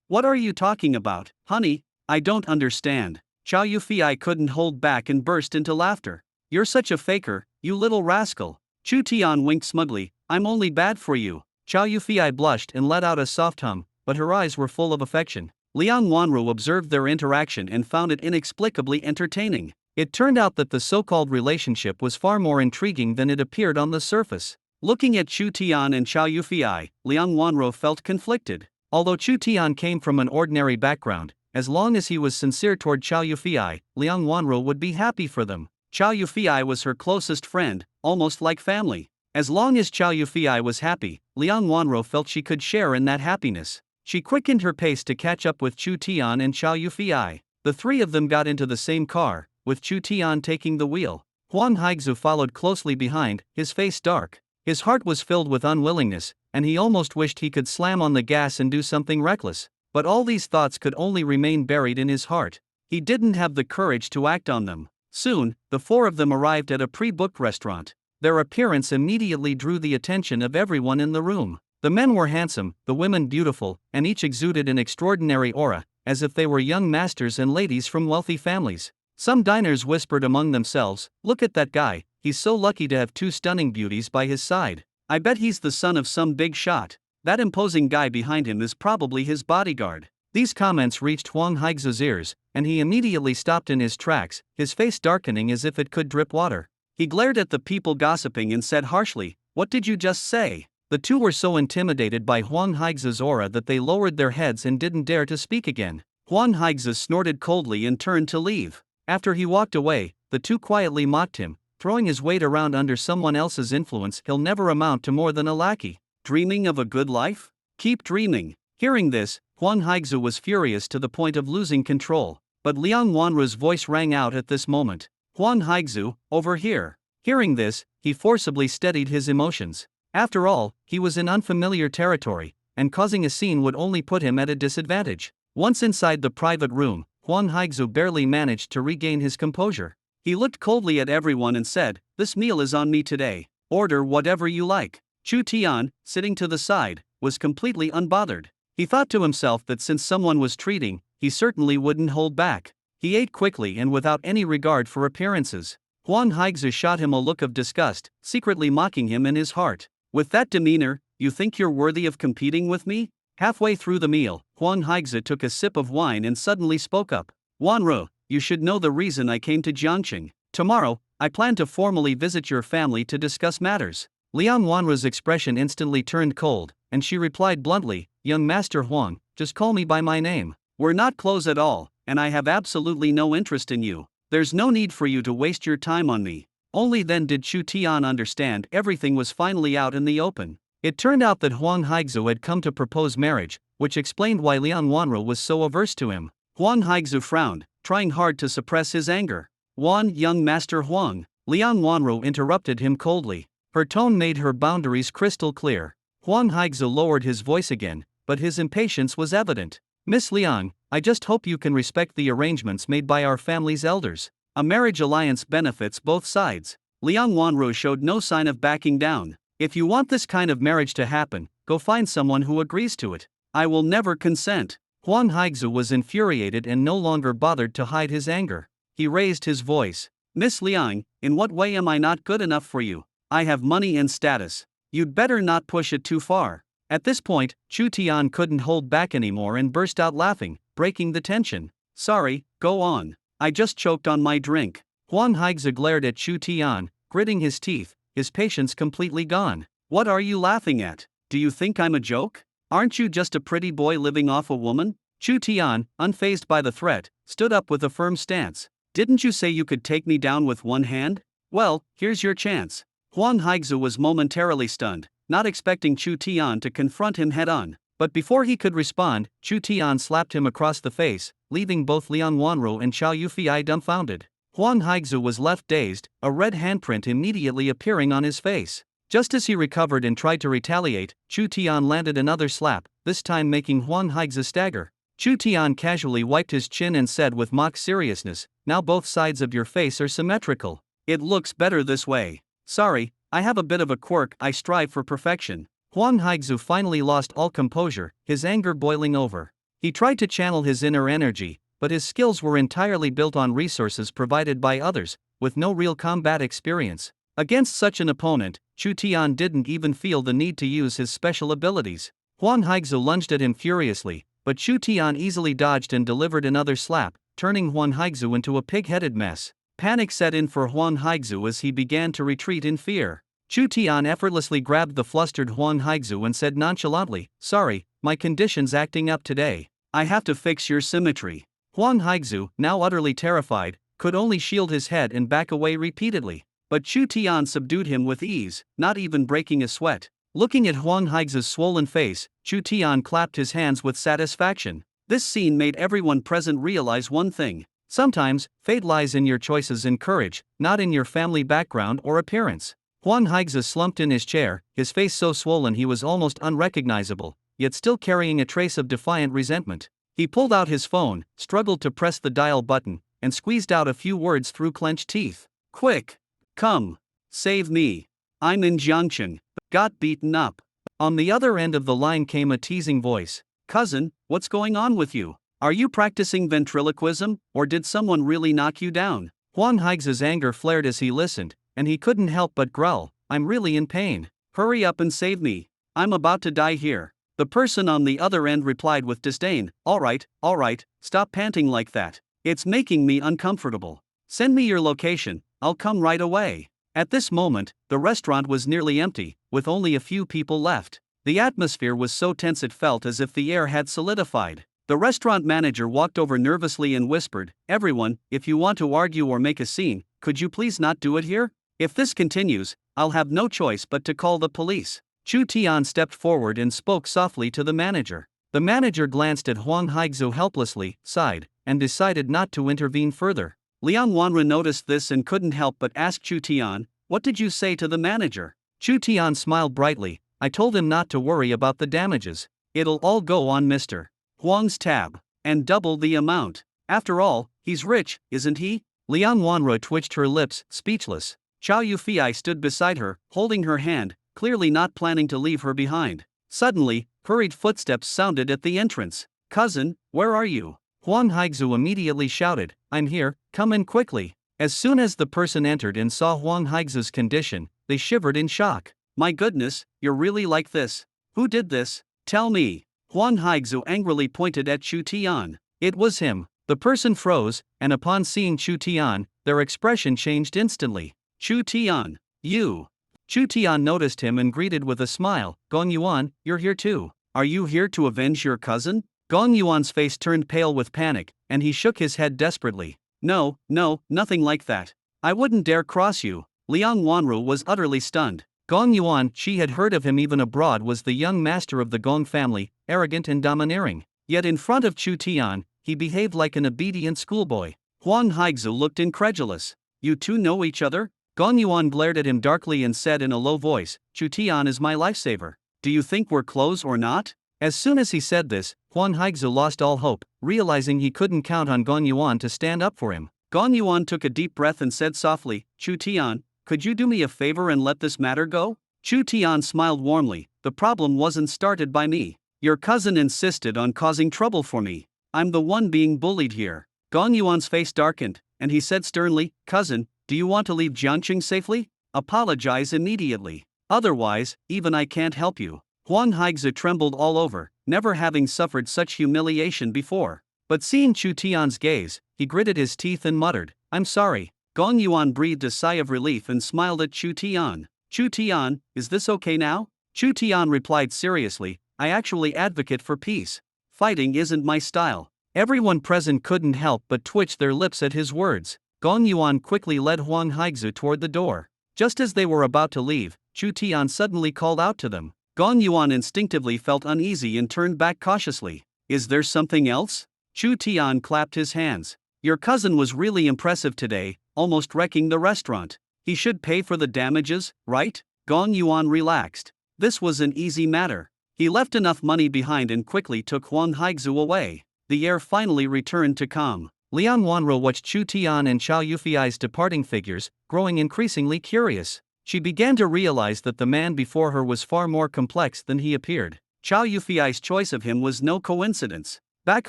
What are you talking about, honey? I don't understand." Chow Yufei couldn't hold back and burst into laughter. "You're such a faker, you little rascal." Chu Tian winked smugly, "I'm only bad for you." Chow Yufei blushed and let out a soft hum, but her eyes were full of affection. Liang Wanru observed their interaction and found it inexplicably entertaining. It turned out that the so-called relationship was far more intriguing than it appeared on the surface. Looking at Chu Tian and Chow Yufei, Liang Wanru felt conflicted. Although Chu Tian came from an ordinary background, as long as he was sincere toward Chow Yufei, Liang Wanru would be happy for them. Chow Yufei was her closest friend, almost like family. As long as Chow Yufei was happy, Liang Wanru felt she could share in that happiness. She quickened her pace to catch up with Chu Tian and Chow Yufei. The three of them got into the same car, with Chu Tian taking the wheel. Huang Haixue followed closely behind, his face dark. His heart was filled with unwillingness, and he almost wished he could slam on the gas and do something reckless. But all these thoughts could only remain buried in his heart. He didn't have the courage to act on them. Soon, the four of them arrived at a pre-booked restaurant. Their appearance immediately drew the attention of everyone in the room. The men were handsome, the women beautiful, and each exuded an extraordinary aura, as if they were young masters and ladies from wealthy families. Some diners whispered among themselves, "Look at that guy, he's so lucky to have two stunning beauties by his side. I bet he's the son of some big shot. That imposing guy behind him is probably his bodyguard." These comments reached Huang Haixue's ears, and he immediately stopped in his tracks, his face darkening as if it could drip water. He glared at the people gossiping and said harshly, "What did you just say? The two were so intimidated by Huang Haix's aura that they lowered their heads and didn't dare to speak again. Huang Haixe snorted coldly and turned to leave. After he walked away, the two quietly mocked him, throwing his weight around under someone else's influence. He'll never amount to more than a lackey. Dreaming of a good life? Keep dreaming. Hearing this, Huang Haixe was furious to the point of losing control. But Liang Wanru's voice rang out at this moment. Huang Haixe, over here. Hearing this, he forcibly steadied his emotions. After all, he was in unfamiliar territory, and causing a scene would only put him at a disadvantage. Once inside the private room, Huang Haixe barely managed to regain his composure. He looked coldly at everyone and said, "This meal is on me today. Order whatever you like." Chu Tian, sitting to the side, was completely unbothered. He thought to himself that since someone was treating, he certainly wouldn't hold back. He ate quickly and without any regard for appearances. Huang Haixe shot him a look of disgust, secretly mocking him in his heart. "With that demeanor, you think you're worthy of competing with me?" Halfway through the meal, Huang Haixe took a sip of wine and suddenly spoke up. "Wanru, you should know the reason I came to Jiangqing. Tomorrow, I plan to formally visit your family to discuss matters." Liang Wanru's expression instantly turned cold, and she replied bluntly, "Young Master Huang, just call me by my name. We're not close at all, and I have absolutely no interest in you. There's no need for you to waste your time on me." Only then did Chu Tian understand everything was finally out in the open. It turned out that Huang Haixe had come to propose marriage, which explained why Liang Wanru was so averse to him. Huang Haixe frowned, trying hard to suppress his anger. Young Master Huang," Liang Wanru interrupted him coldly. Her tone made her boundaries crystal clear. Huang Haixe lowered his voice again, but his impatience was evident. "Miss Liang, I just hope you can respect the arrangements made by our family's elders. A marriage alliance benefits both sides." Liang Wanru showed no sign of backing down. "If you want this kind of marriage to happen, go find someone who agrees to it. I will never consent." Huang Haixe was infuriated and no longer bothered to hide his anger. He raised his voice. "Miss Liang, in what way am I not good enough for you? I have money and status. You'd better not push it too far." At this point, Chu Tian couldn't hold back anymore and burst out laughing, breaking the tension. "Sorry, go on. I just choked on my drink." Huang Haixe glared at Chu Tian, gritting his teeth, his patience completely gone. "What are you laughing at? Do you think I'm a joke? Aren't you just a pretty boy living off a woman?" Chu Tian, unfazed by the threat, stood up with a firm stance. "Didn't you say you could take me down with one hand? Well, here's your chance." Huang Haixe was momentarily stunned, not expecting Chu Tian to confront him head-on. But before he could respond, Chu Tian slapped him across the face, leaving both Liang Wanru and Xiao Yufei dumbfounded. Huang Haixe was left dazed, a red handprint immediately appearing on his face. Just as he recovered and tried to retaliate, Chu Tian landed another slap, this time making Huang Haixe stagger. Chu Tian casually wiped his chin and said with mock seriousness, "Now both sides of your face are symmetrical. It looks better this way. Sorry, I have a bit of a quirk. I strive for perfection." Huang Haixe finally lost all composure, his anger boiling over. He tried to channel his inner energy, but his skills were entirely built on resources provided by others, with no real combat experience. Against such an opponent, Chu Tian didn't even feel the need to use his special abilities. Huang Haixe lunged at him furiously, but Chu Tian easily dodged and delivered another slap, turning Huang Haixe into a pig-headed mess. Panic set in for Huang Haixe as he began to retreat in fear. Chu Tian effortlessly grabbed the flustered Huang Haixe and said nonchalantly, "Sorry, my condition's acting up today. I have to fix your symmetry." Huang Haixe, now utterly terrified, could only shield his head and back away repeatedly. But Chu Tian subdued him with ease, not even breaking a sweat. Looking at Huang Haixe's swollen face, Chu Tian clapped his hands with satisfaction. This scene made everyone present realize one thing. Sometimes, fate lies in your choices and courage, not in your family background or appearance. Huang Haixe slumped in his chair, his face so swollen he was almost unrecognizable, yet still carrying a trace of defiant resentment. He pulled out his phone, struggled to press the dial button, and squeezed out a few words through clenched teeth. "Quick! Come! Save me! I'm in Jiangqing. Got beaten up." On the other end of the line came a teasing voice. "Cousin, what's going on with you? Are you practicing ventriloquism, or did someone really knock you down?" Huang Haixe's anger flared as he listened, and he couldn't help but growl, "I'm really in pain. Hurry up and save me. I'm about to die here." The person on the other end replied with disdain, all right, stop panting like that. It's making me uncomfortable. Send me your location, I'll come right away." At this moment, the restaurant was nearly empty, with only a few people left. The atmosphere was so tense it felt as if the air had solidified. The restaurant manager walked over nervously and whispered, "Everyone, if you want to argue or make a scene, could you please not do it here? If this continues, I'll have no choice but to call the police." Chu Tian stepped forward and spoke softly to the manager. The manager glanced at Huang Haixu helplessly, sighed, and decided not to intervene further. Liang Wanren noticed this and couldn't help but ask Chu Tian, "What did you say to the manager?" Chu Tian smiled brightly, "I told him not to worry about the damages. It'll all go on Mr. Huang's tab. And double the amount. After all, he's rich, isn't he?" Liang Wanren twitched her lips, speechless. Chow Yufei stood beside her, holding her hand, clearly not planning to leave her behind. Suddenly, hurried footsteps sounded at the entrance. "Cousin, where are you?" Huang Haixu immediately shouted, "I'm here, come in quickly." As soon as the person entered and saw Huang Haixu's condition, they shivered in shock. "My goodness, you're really like this? Who did this? Tell me." Huang Haixu angrily pointed at Chu Tian. It was him. The person froze, and upon seeing Chu Tian, their expression changed instantly. "Chu Tian, you." Chu Tian noticed him and greeted with a smile, "Gong Yuan, you're here too. Are you here to avenge your cousin?" Gong Yuan's face turned pale with panic, and he shook his head desperately. No, nothing like that. I wouldn't dare cross you." Liang Wanru was utterly stunned. Gong Yuan, she had heard of him even abroad, was the young master of the Gong family, arrogant and domineering. Yet in front of Chu Tian, he behaved like an obedient schoolboy. Huang Haixu looked incredulous. "You two know each other?" Gong Yuan glared at him darkly and said in a low voice, "Chu Tian is my lifesaver. Do you think we're close or not?" As soon as he said this, Huang Haixu lost all hope, realizing he couldn't count on Gong Yuan to stand up for him. Gong Yuan took a deep breath and said softly, "Chu Tian, could you do me a favor and let this matter go?" Chu Tian smiled warmly, "The problem wasn't started by me. Your cousin insisted on causing trouble for me. I'm the one being bullied here." Gong Yuan's face darkened, and he said sternly, "Cousin, do you want to leave Jiangqing safely? Apologize immediately. Otherwise, even I can't help you." Huang Haixu trembled all over, never having suffered such humiliation before. But seeing Chu Tian's gaze, he gritted his teeth and muttered, "I'm sorry." Gong Yuan breathed a sigh of relief and smiled at Chu Tian. "Chu Tian, is this okay now?" Chu Tian replied seriously, "I actually advocate for peace. Fighting isn't my style." Everyone present couldn't help but twitch their lips at his words. Gong Yuan quickly led Huang Haixu toward the door. Just as they were about to leave, Chu Tian suddenly called out to them. Gong Yuan instinctively felt uneasy and turned back cautiously. "Is there something else?" Chu Tian clapped his hands. "Your cousin was really impressive today, almost wrecking the restaurant. He should pay for the damages, right?" Gong Yuan relaxed. This was an easy matter. He left enough money behind and quickly took Huang Haixu away. The air finally returned to calm. Liang Wanro watched Chu Tian and Chow Yufei's departing figures, growing increasingly curious. She began to realize that the man before her was far more complex than he appeared. Chow Yufei's choice of him was no coincidence. Back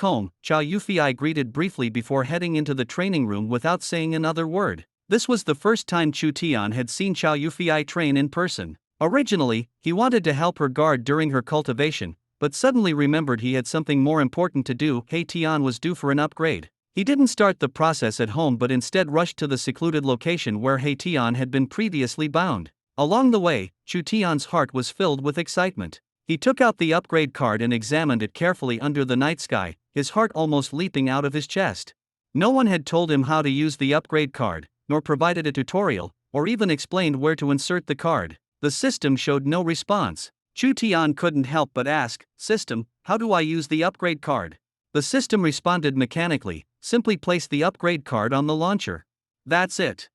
home, Chow Yufei greeted briefly before heading into the training room without saying another word. This was the first time Chu Tian had seen Chow Yufei train in person. Originally, he wanted to help her guard during her cultivation, but suddenly remembered he had something more important to do. He Tian was due for an upgrade. He didn't start the process at home but instead rushed to the secluded location where He Tian had been previously bound. Along the way, Chu Tian's heart was filled with excitement. He took out the upgrade card and examined it carefully under the night sky, his heart almost leaping out of his chest. No one had told him how to use the upgrade card, nor provided a tutorial, or even explained where to insert the card. The system showed no response. Chu Tian couldn't help but ask, "System, how do I use the upgrade card?" The system responded mechanically, "Simply place the upgrade card on the launcher." That's it.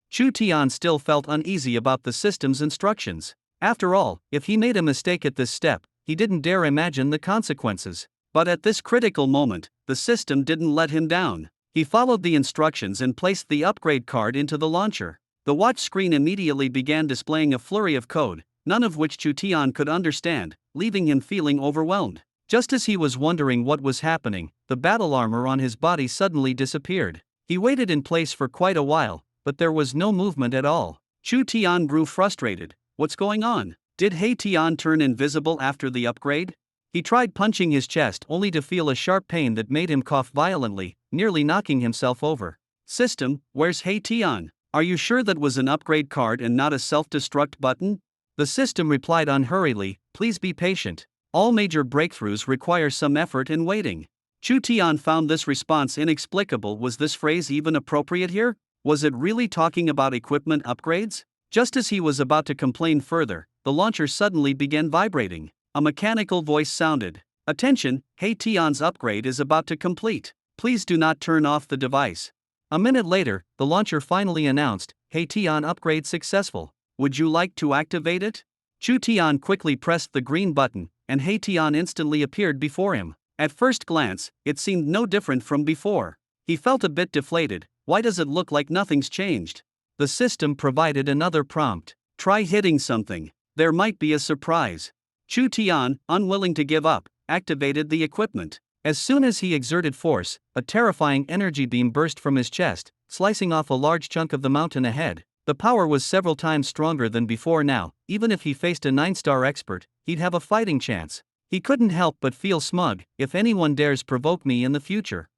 Chu Tian still felt uneasy about the system's instructions. After all, if he made a mistake at this step, he didn't dare imagine the consequences. But at this critical moment, the system didn't let him down. He followed the instructions and placed the upgrade card into the launcher. The watch screen immediately began displaying a flurry of code, none of which Chu Tian could understand, leaving him feeling overwhelmed. Just as he was wondering what was happening, the battle armor on his body suddenly disappeared. He waited in place for quite a while, but there was no movement at all. Chu Tian grew frustrated. What's going on? Did He Tian turn invisible after the upgrade? He tried punching his chest only to feel a sharp pain that made him cough violently, nearly knocking himself over. "System, where's He Tian?" Are you sure that was an upgrade card and not a self-destruct button? The system replied unhurriedly, please be patient. All major breakthroughs require some effort and waiting. Chu Tian found this response inexplicable. Was this phrase even appropriate here? Was it really talking about equipment upgrades? Just as he was about to complain further, the launcher suddenly began vibrating. A mechanical voice sounded. Attention, He Tian's upgrade is about to complete. Please do not turn off the device. A minute later, the launcher finally announced, He Tian upgrade successful. Would you like to activate it? Chu Tian quickly pressed the green button, and He Tian instantly appeared before him. At first glance, it seemed no different from before. He felt a bit deflated. Why does it look like nothing's changed? The system provided another prompt. Try hitting something. There might be a surprise. Chu Tian, unwilling to give up, activated the equipment. As soon as he exerted force, a terrifying energy beam burst from his chest, slicing off a large chunk of the mountain ahead. The power was several times stronger than before now. Even if he faced a 9-star expert, he'd have a fighting chance. He couldn't help but feel smug. If anyone dares provoke me in the future,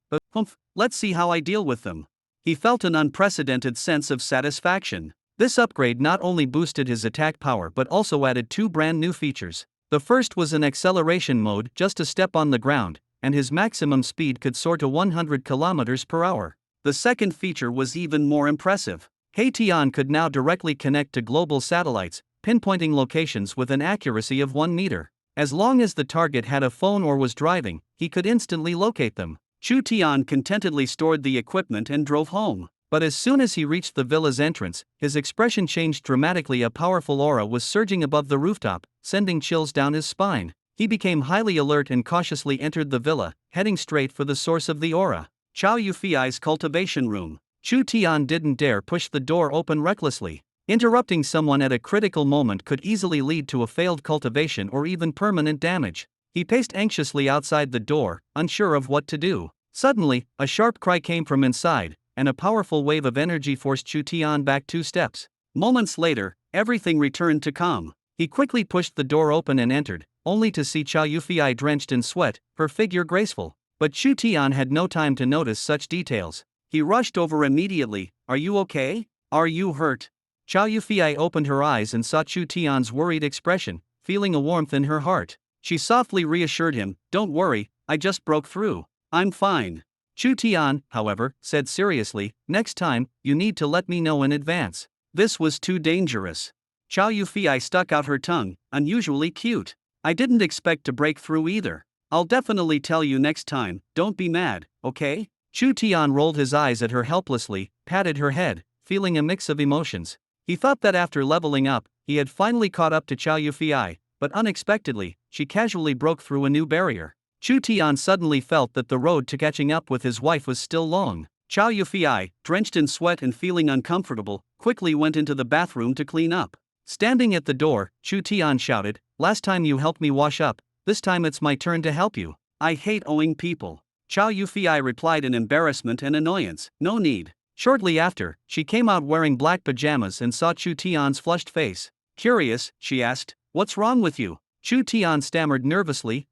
let's see how I deal with them. He felt an unprecedented sense of satisfaction. This upgrade not only boosted his attack power but also added 2 brand new features. The first was an acceleration mode, just a step on the ground, and his maximum speed could soar to 100 km per hour. The second feature was even more impressive. He Tian could now directly connect to global satellites, pinpointing locations with an accuracy of 1 meter. As long as the target had a phone or was driving, he could instantly locate them. Chu Tian contentedly stored the equipment and drove home. But as soon as he reached the villa's entrance, his expression changed dramatically. A powerful aura was surging above the rooftop, sending chills down his spine. He became highly alert and cautiously entered the villa, heading straight for the source of the aura. Chow Yufi's cultivation room. Chu Tian didn't dare push the door open recklessly. Interrupting someone at a critical moment could easily lead to a failed cultivation or even permanent damage. He paced anxiously outside the door, unsure of what to do. Suddenly, a sharp cry came from inside, and a powerful wave of energy forced Chu Tian back 2 steps. Moments later, everything returned to calm. He quickly pushed the door open and entered, only to see Chow Yufi drenched in sweat, her figure graceful. But Chu Tian had no time to notice such details. He rushed over immediately. Are you okay? Are you hurt? Chow Yufi opened her eyes and saw Chu Tian's worried expression, feeling a warmth in her heart. She softly reassured him, don't worry, I just broke through. I'm fine. Chu Tian, however, said seriously, next time, you need to let me know in advance. This was too dangerous. Chow Yufi stuck out her tongue, unusually cute. I didn't expect to break through either. I'll definitely tell you next time, don't be mad, okay? Chu Tian rolled his eyes at her helplessly, patted her head, feeling a mix of emotions. He thought that after leveling up, he had finally caught up to Chow Yufi, but unexpectedly, she casually broke through a new barrier. Chu Tian suddenly felt that the road to catching up with his wife was still long. Chow Yufi, drenched in sweat and feeling uncomfortable, quickly went into the bathroom to clean up. Standing at the door, Chu Tian shouted, last time you helped me wash up, this time it's my turn to help you. I hate owing people. Chow Yufi replied in embarrassment and annoyance, no need. Shortly after, she came out wearing black pajamas and saw Chu Tian's flushed face. Curious, she asked, what's wrong with you? Chu Tian stammered nervously,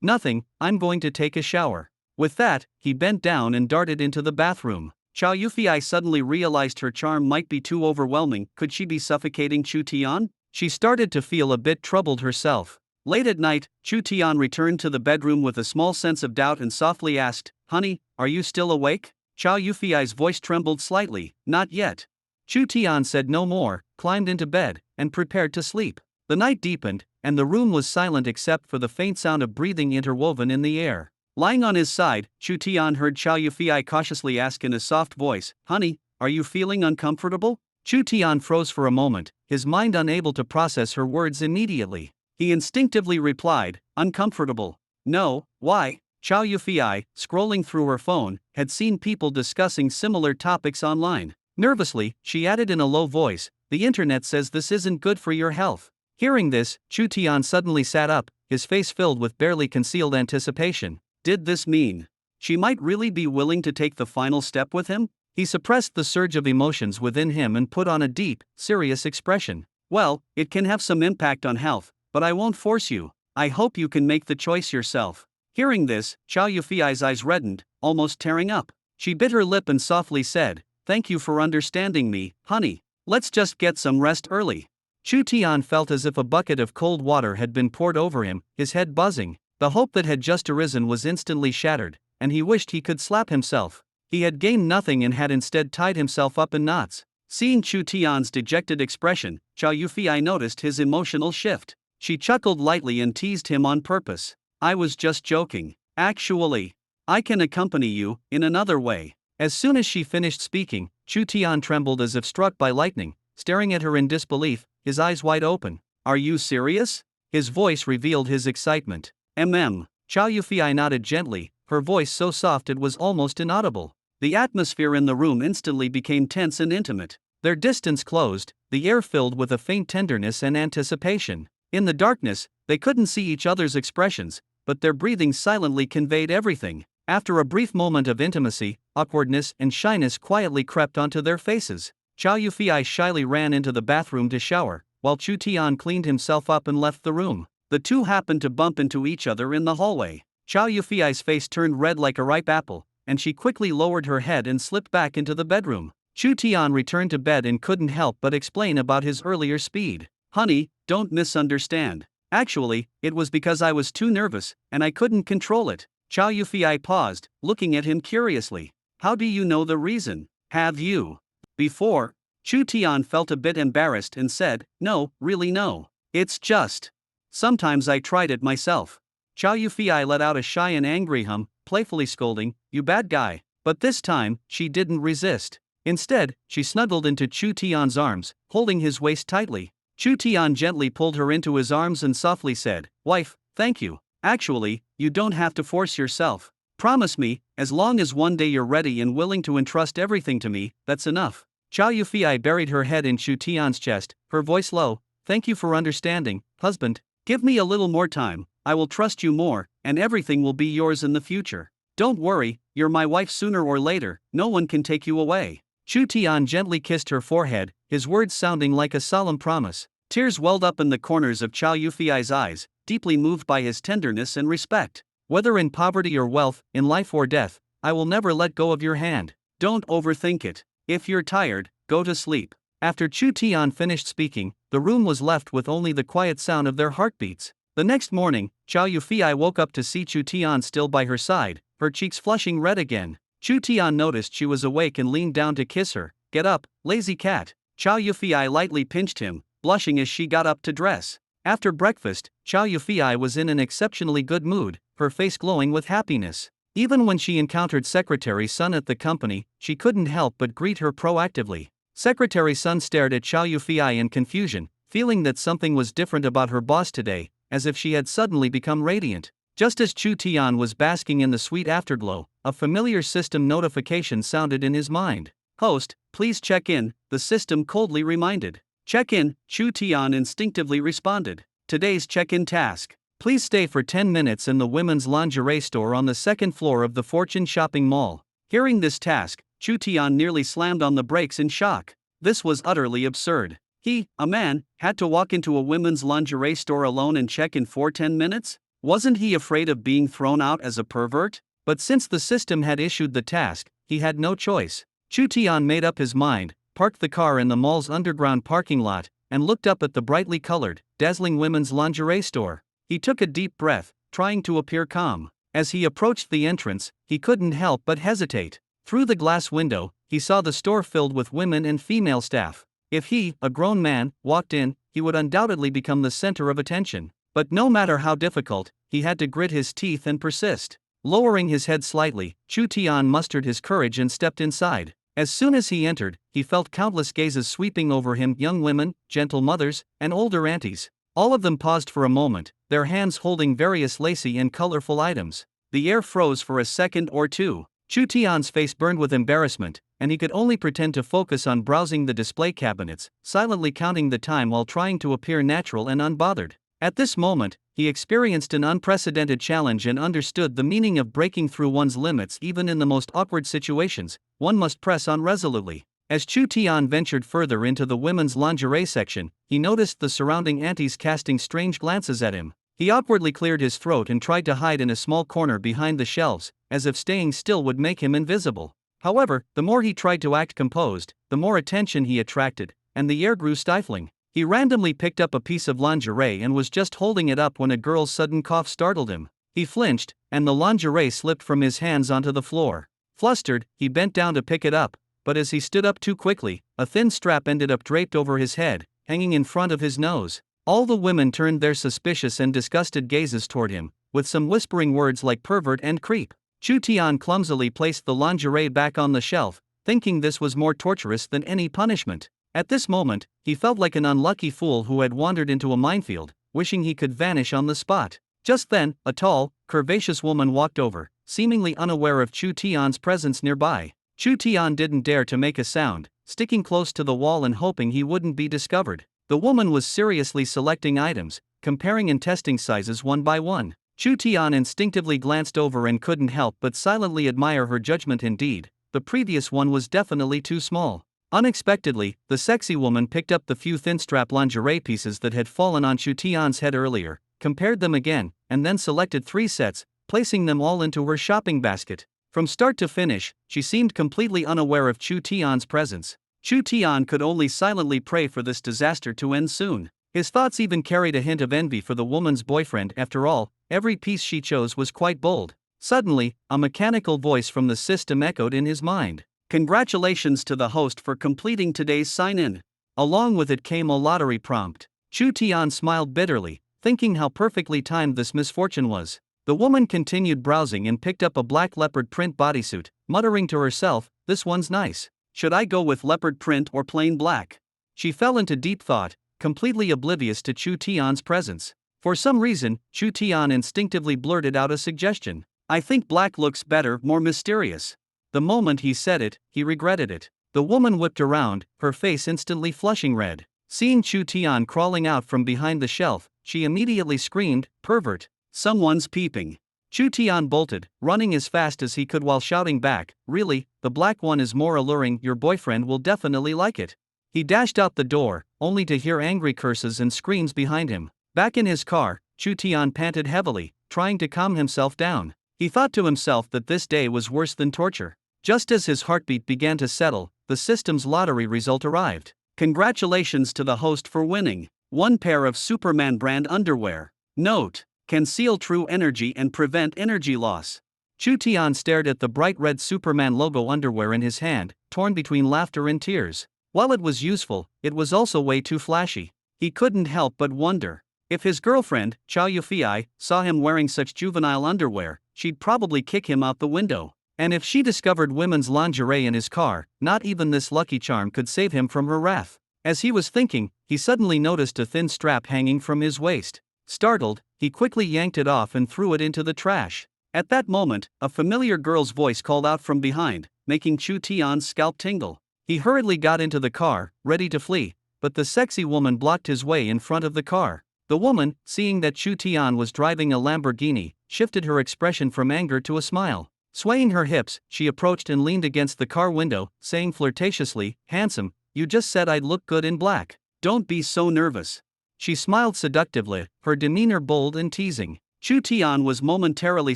nothing, I'm going to take a shower. With that, he bent down and darted into the bathroom. Chow Yufi suddenly realized her charm might be too overwhelming. Could she be suffocating Chu Tian? She started to feel a bit troubled herself. Late at night, Chu Tian returned to the bedroom with a small sense of doubt and softly asked, honey, are you still awake? Chow Yufi's voice trembled slightly, not yet. Chu Tian said no more, climbed into bed, and prepared to sleep. The night deepened, and the room was silent except for the faint sound of breathing interwoven in the air. Lying on his side, Chu Tian heard Chow Yufi cautiously ask in a soft voice, honey, are you feeling uncomfortable? Chu Tian froze for a moment, his mind unable to process her words immediately. He instinctively replied, uncomfortable. No, why? Chow Yufi, scrolling through her phone, had seen people discussing similar topics online. Nervously, she added in a low voice, the internet says this isn't good for your health. Hearing this, Chu Tian suddenly sat up, his face filled with barely concealed anticipation. Did this mean she might really be willing to take the final step with him? He suppressed the surge of emotions within him and put on a deep, serious expression. Well, it can have some impact on health, but I won't force you. I hope you can make the choice yourself. Hearing this, Chow Yufi's eyes reddened, almost tearing up. She bit her lip and softly said, thank you for understanding me, honey. Let's just get some rest early. Chu Tian felt as if a bucket of cold water had been poured over him, his head buzzing. The hope that had just arisen was instantly shattered, and he wished he could slap himself. He had gained nothing and had instead tied himself up in knots. Seeing Chu Tian's dejected expression, Chow Yufei noticed his emotional shift. She chuckled lightly and teased him on purpose. I was just joking. Actually, I can accompany you, in another way. As soon as she finished speaking, Chu Tian trembled as if struck by lightning, staring at her in disbelief, his eyes wide open. Are you serious? His voice revealed his excitement. Chow Yufei nodded gently, her voice so soft it was almost inaudible. The atmosphere in the room instantly became tense and intimate. Their distance closed, the air filled with a faint tenderness and anticipation. In the darkness, they couldn't see each other's expressions, but their breathing silently conveyed everything. After a brief moment of intimacy, awkwardness and shyness quietly crept onto their faces. Chow Yufei shyly ran into the bathroom to shower, while Chu Tian cleaned himself up and left the room. The two happened to bump into each other in the hallway. Chow Yufei's face turned red like a ripe apple, and she quickly lowered her head and slipped back into the bedroom. Chu Tian returned to bed and couldn't help but explain about his earlier speed. Honey, don't misunderstand. Actually, it was because I was too nervous, and I couldn't control it. Chow Yufei paused, looking at him curiously. How do you know the reason? Have you? Before? Chu Tian felt a bit embarrassed and said, no, really no. It's just. Sometimes I tried it myself. Chow Yufei let out a shy and angry hum, playfully scolding, you bad guy. But this time, she didn't resist. Instead, she snuggled into Chu Tian's arms, holding his waist tightly. Chu Tian gently pulled her into his arms and softly said, wife, thank you. Actually, you don't have to force yourself. Promise me, as long as one day you're ready and willing to entrust everything to me, that's enough. Chow Yufei buried her head in Chu Tian's chest, her voice low. Thank you for understanding, husband. Give me a little more time, I will trust you more, and everything will be yours in the future. Don't worry, you're my wife sooner or later, no one can take you away. Chu Tian gently kissed her forehead, his words sounding like a solemn promise. Tears welled up in the corners of Chow Yufei's eyes, deeply moved by his tenderness and respect. Whether in poverty or wealth, in life or death, I will never let go of your hand. Don't overthink it. If you're tired, go to sleep. After Chu Tian finished speaking, the room was left with only the quiet sound of their heartbeats. The next morning, Chow Yufei woke up to see Chu Tian still by her side, her cheeks flushing red again. Chu Tian noticed she was awake and leaned down to kiss her. Get up, lazy cat. Chow Yufei lightly pinched him, blushing as she got up to dress. After breakfast, Chow Yufei was in an exceptionally good mood, her face glowing with happiness. Even when she encountered Secretary Sun at the company, she couldn't help but greet her proactively. Secretary Sun stared at Chow Yufei in confusion, feeling that something was different about her boss today, as if she had suddenly become radiant. Just as Chu Tian was basking in the sweet afterglow, a familiar system notification sounded in his mind. Host, please check in, the system coldly reminded. Check in, Chu Tian instinctively responded. Today's check-in task. Please stay for 10 minutes in the women's lingerie store on the second floor of the Fortune Shopping Mall. Hearing this task, Chu Tian nearly slammed on the brakes in shock. This was utterly absurd. He, a man, had to walk into a women's lingerie store alone and check in for 10 minutes? Wasn't he afraid of being thrown out as a pervert? But since the system had issued the task, he had no choice. Chu Tian made up his mind, parked the car in the mall's underground parking lot, and looked up at the brightly colored, dazzling women's lingerie store. He took a deep breath, trying to appear calm. As he approached the entrance, he couldn't help but hesitate. Through the glass window, he saw the store filled with women and female staff. If he, a grown man, walked in, he would undoubtedly become the center of attention. But no matter how difficult, he had to grit his teeth and persist. Lowering his head slightly, Chu Tian mustered his courage and stepped inside. As soon as he entered, he felt countless gazes sweeping over him, young women, gentle mothers, and older aunties. All of them paused for a moment, their hands holding various lacy and colorful items. The air froze for a second or two. Chu Tian's face burned with embarrassment, and he could only pretend to focus on browsing the display cabinets, silently counting the time while trying to appear natural and unbothered. At this moment, he experienced an unprecedented challenge and understood the meaning of breaking through one's limits. Even in the most awkward situations, one must press on resolutely. As Chu Tian ventured further into the women's lingerie section, he noticed the surrounding aunties casting strange glances at him. He awkwardly cleared his throat and tried to hide in a small corner behind the shelves, as if staying still would make him invisible. However, the more he tried to act composed, the more attention he attracted, and the air grew stifling. He randomly picked up a piece of lingerie and was just holding it up when a girl's sudden cough startled him. He flinched, and the lingerie slipped from his hands onto the floor. Flustered, he bent down to pick it up, but as he stood up too quickly, a thin strap ended up draped over his head, hanging in front of his nose. All the women turned their suspicious and disgusted gazes toward him, with some whispering words like pervert and creep. Chu Tian clumsily placed the lingerie back on the shelf, thinking this was more torturous than any punishment. At this moment, he felt like an unlucky fool who had wandered into a minefield, wishing he could vanish on the spot. Just then, a tall, curvaceous woman walked over, seemingly unaware of Chu Tian's presence nearby. Chu Tian didn't dare to make a sound, sticking close to the wall and hoping he wouldn't be discovered. The woman was seriously selecting items, comparing and testing sizes one by one. Chu Tian instinctively glanced over and couldn't help but silently admire her judgment. Indeed, the previous one was definitely too small. Unexpectedly, the sexy woman picked up the few thin-strap lingerie pieces that had fallen on Chu Tian's head earlier, compared them again, and then selected 3 sets, placing them all into her shopping basket. From start to finish, she seemed completely unaware of Chu Tian's presence. Chu Tian could only silently pray for this disaster to end soon. His thoughts even carried a hint of envy for the woman's boyfriend. After all, every piece she chose was quite bold. Suddenly, a mechanical voice from the system echoed in his mind. Congratulations to the host for completing today's sign-in. Along with it came a lottery prompt. Chu Tian smiled bitterly, thinking how perfectly timed this misfortune was. The woman continued browsing and picked up a black leopard print bodysuit, muttering to herself, "This one's nice. Should I go with leopard print or plain black?" She fell into deep thought, completely oblivious to Chu Tian's presence. For some reason, Chu Tian instinctively blurted out a suggestion. "I think black looks better, more mysterious." The moment he said it, he regretted it. The woman whipped around, her face instantly flushing red. Seeing Chu Tian crawling out from behind the shelf, she immediately screamed, "Pervert! Someone's peeping." Chu Tian bolted, running as fast as he could while shouting back, "Really, the black one is more alluring, your boyfriend will definitely like it." He dashed out the door, only to hear angry curses and screams behind him. Back in his car, Chu Tian panted heavily, trying to calm himself down. He thought to himself that this day was worse than torture. Just as his heartbeat began to settle, the system's lottery result arrived. Congratulations to the host for winning 1 pair of Superman brand underwear. Note: can seal true energy and prevent energy loss. Chu Tian stared at the bright red Superman logo underwear in his hand, torn between laughter and tears. While it was useful, it was also way too flashy. He couldn't help but wonder. If his girlfriend, Chow Yufei, saw him wearing such juvenile underwear, she'd probably kick him out the window. And if she discovered women's lingerie in his car, not even this lucky charm could save him from her wrath. As he was thinking, he suddenly noticed a thin strap hanging from his waist. Startled, he quickly yanked it off and threw it into the trash. At that moment, a familiar girl's voice called out from behind, making Chu Tian's scalp tingle. He hurriedly got into the car, ready to flee, but the sexy woman blocked his way in front of the car. The woman, seeing that Chu Tian was driving a Lamborghini, shifted her expression from anger to a smile. Swaying her hips, she approached and leaned against the car window, saying flirtatiously, "Handsome, you just said I'd look good in black. Don't be so nervous." She smiled seductively, her demeanor bold and teasing. Chu Tian was momentarily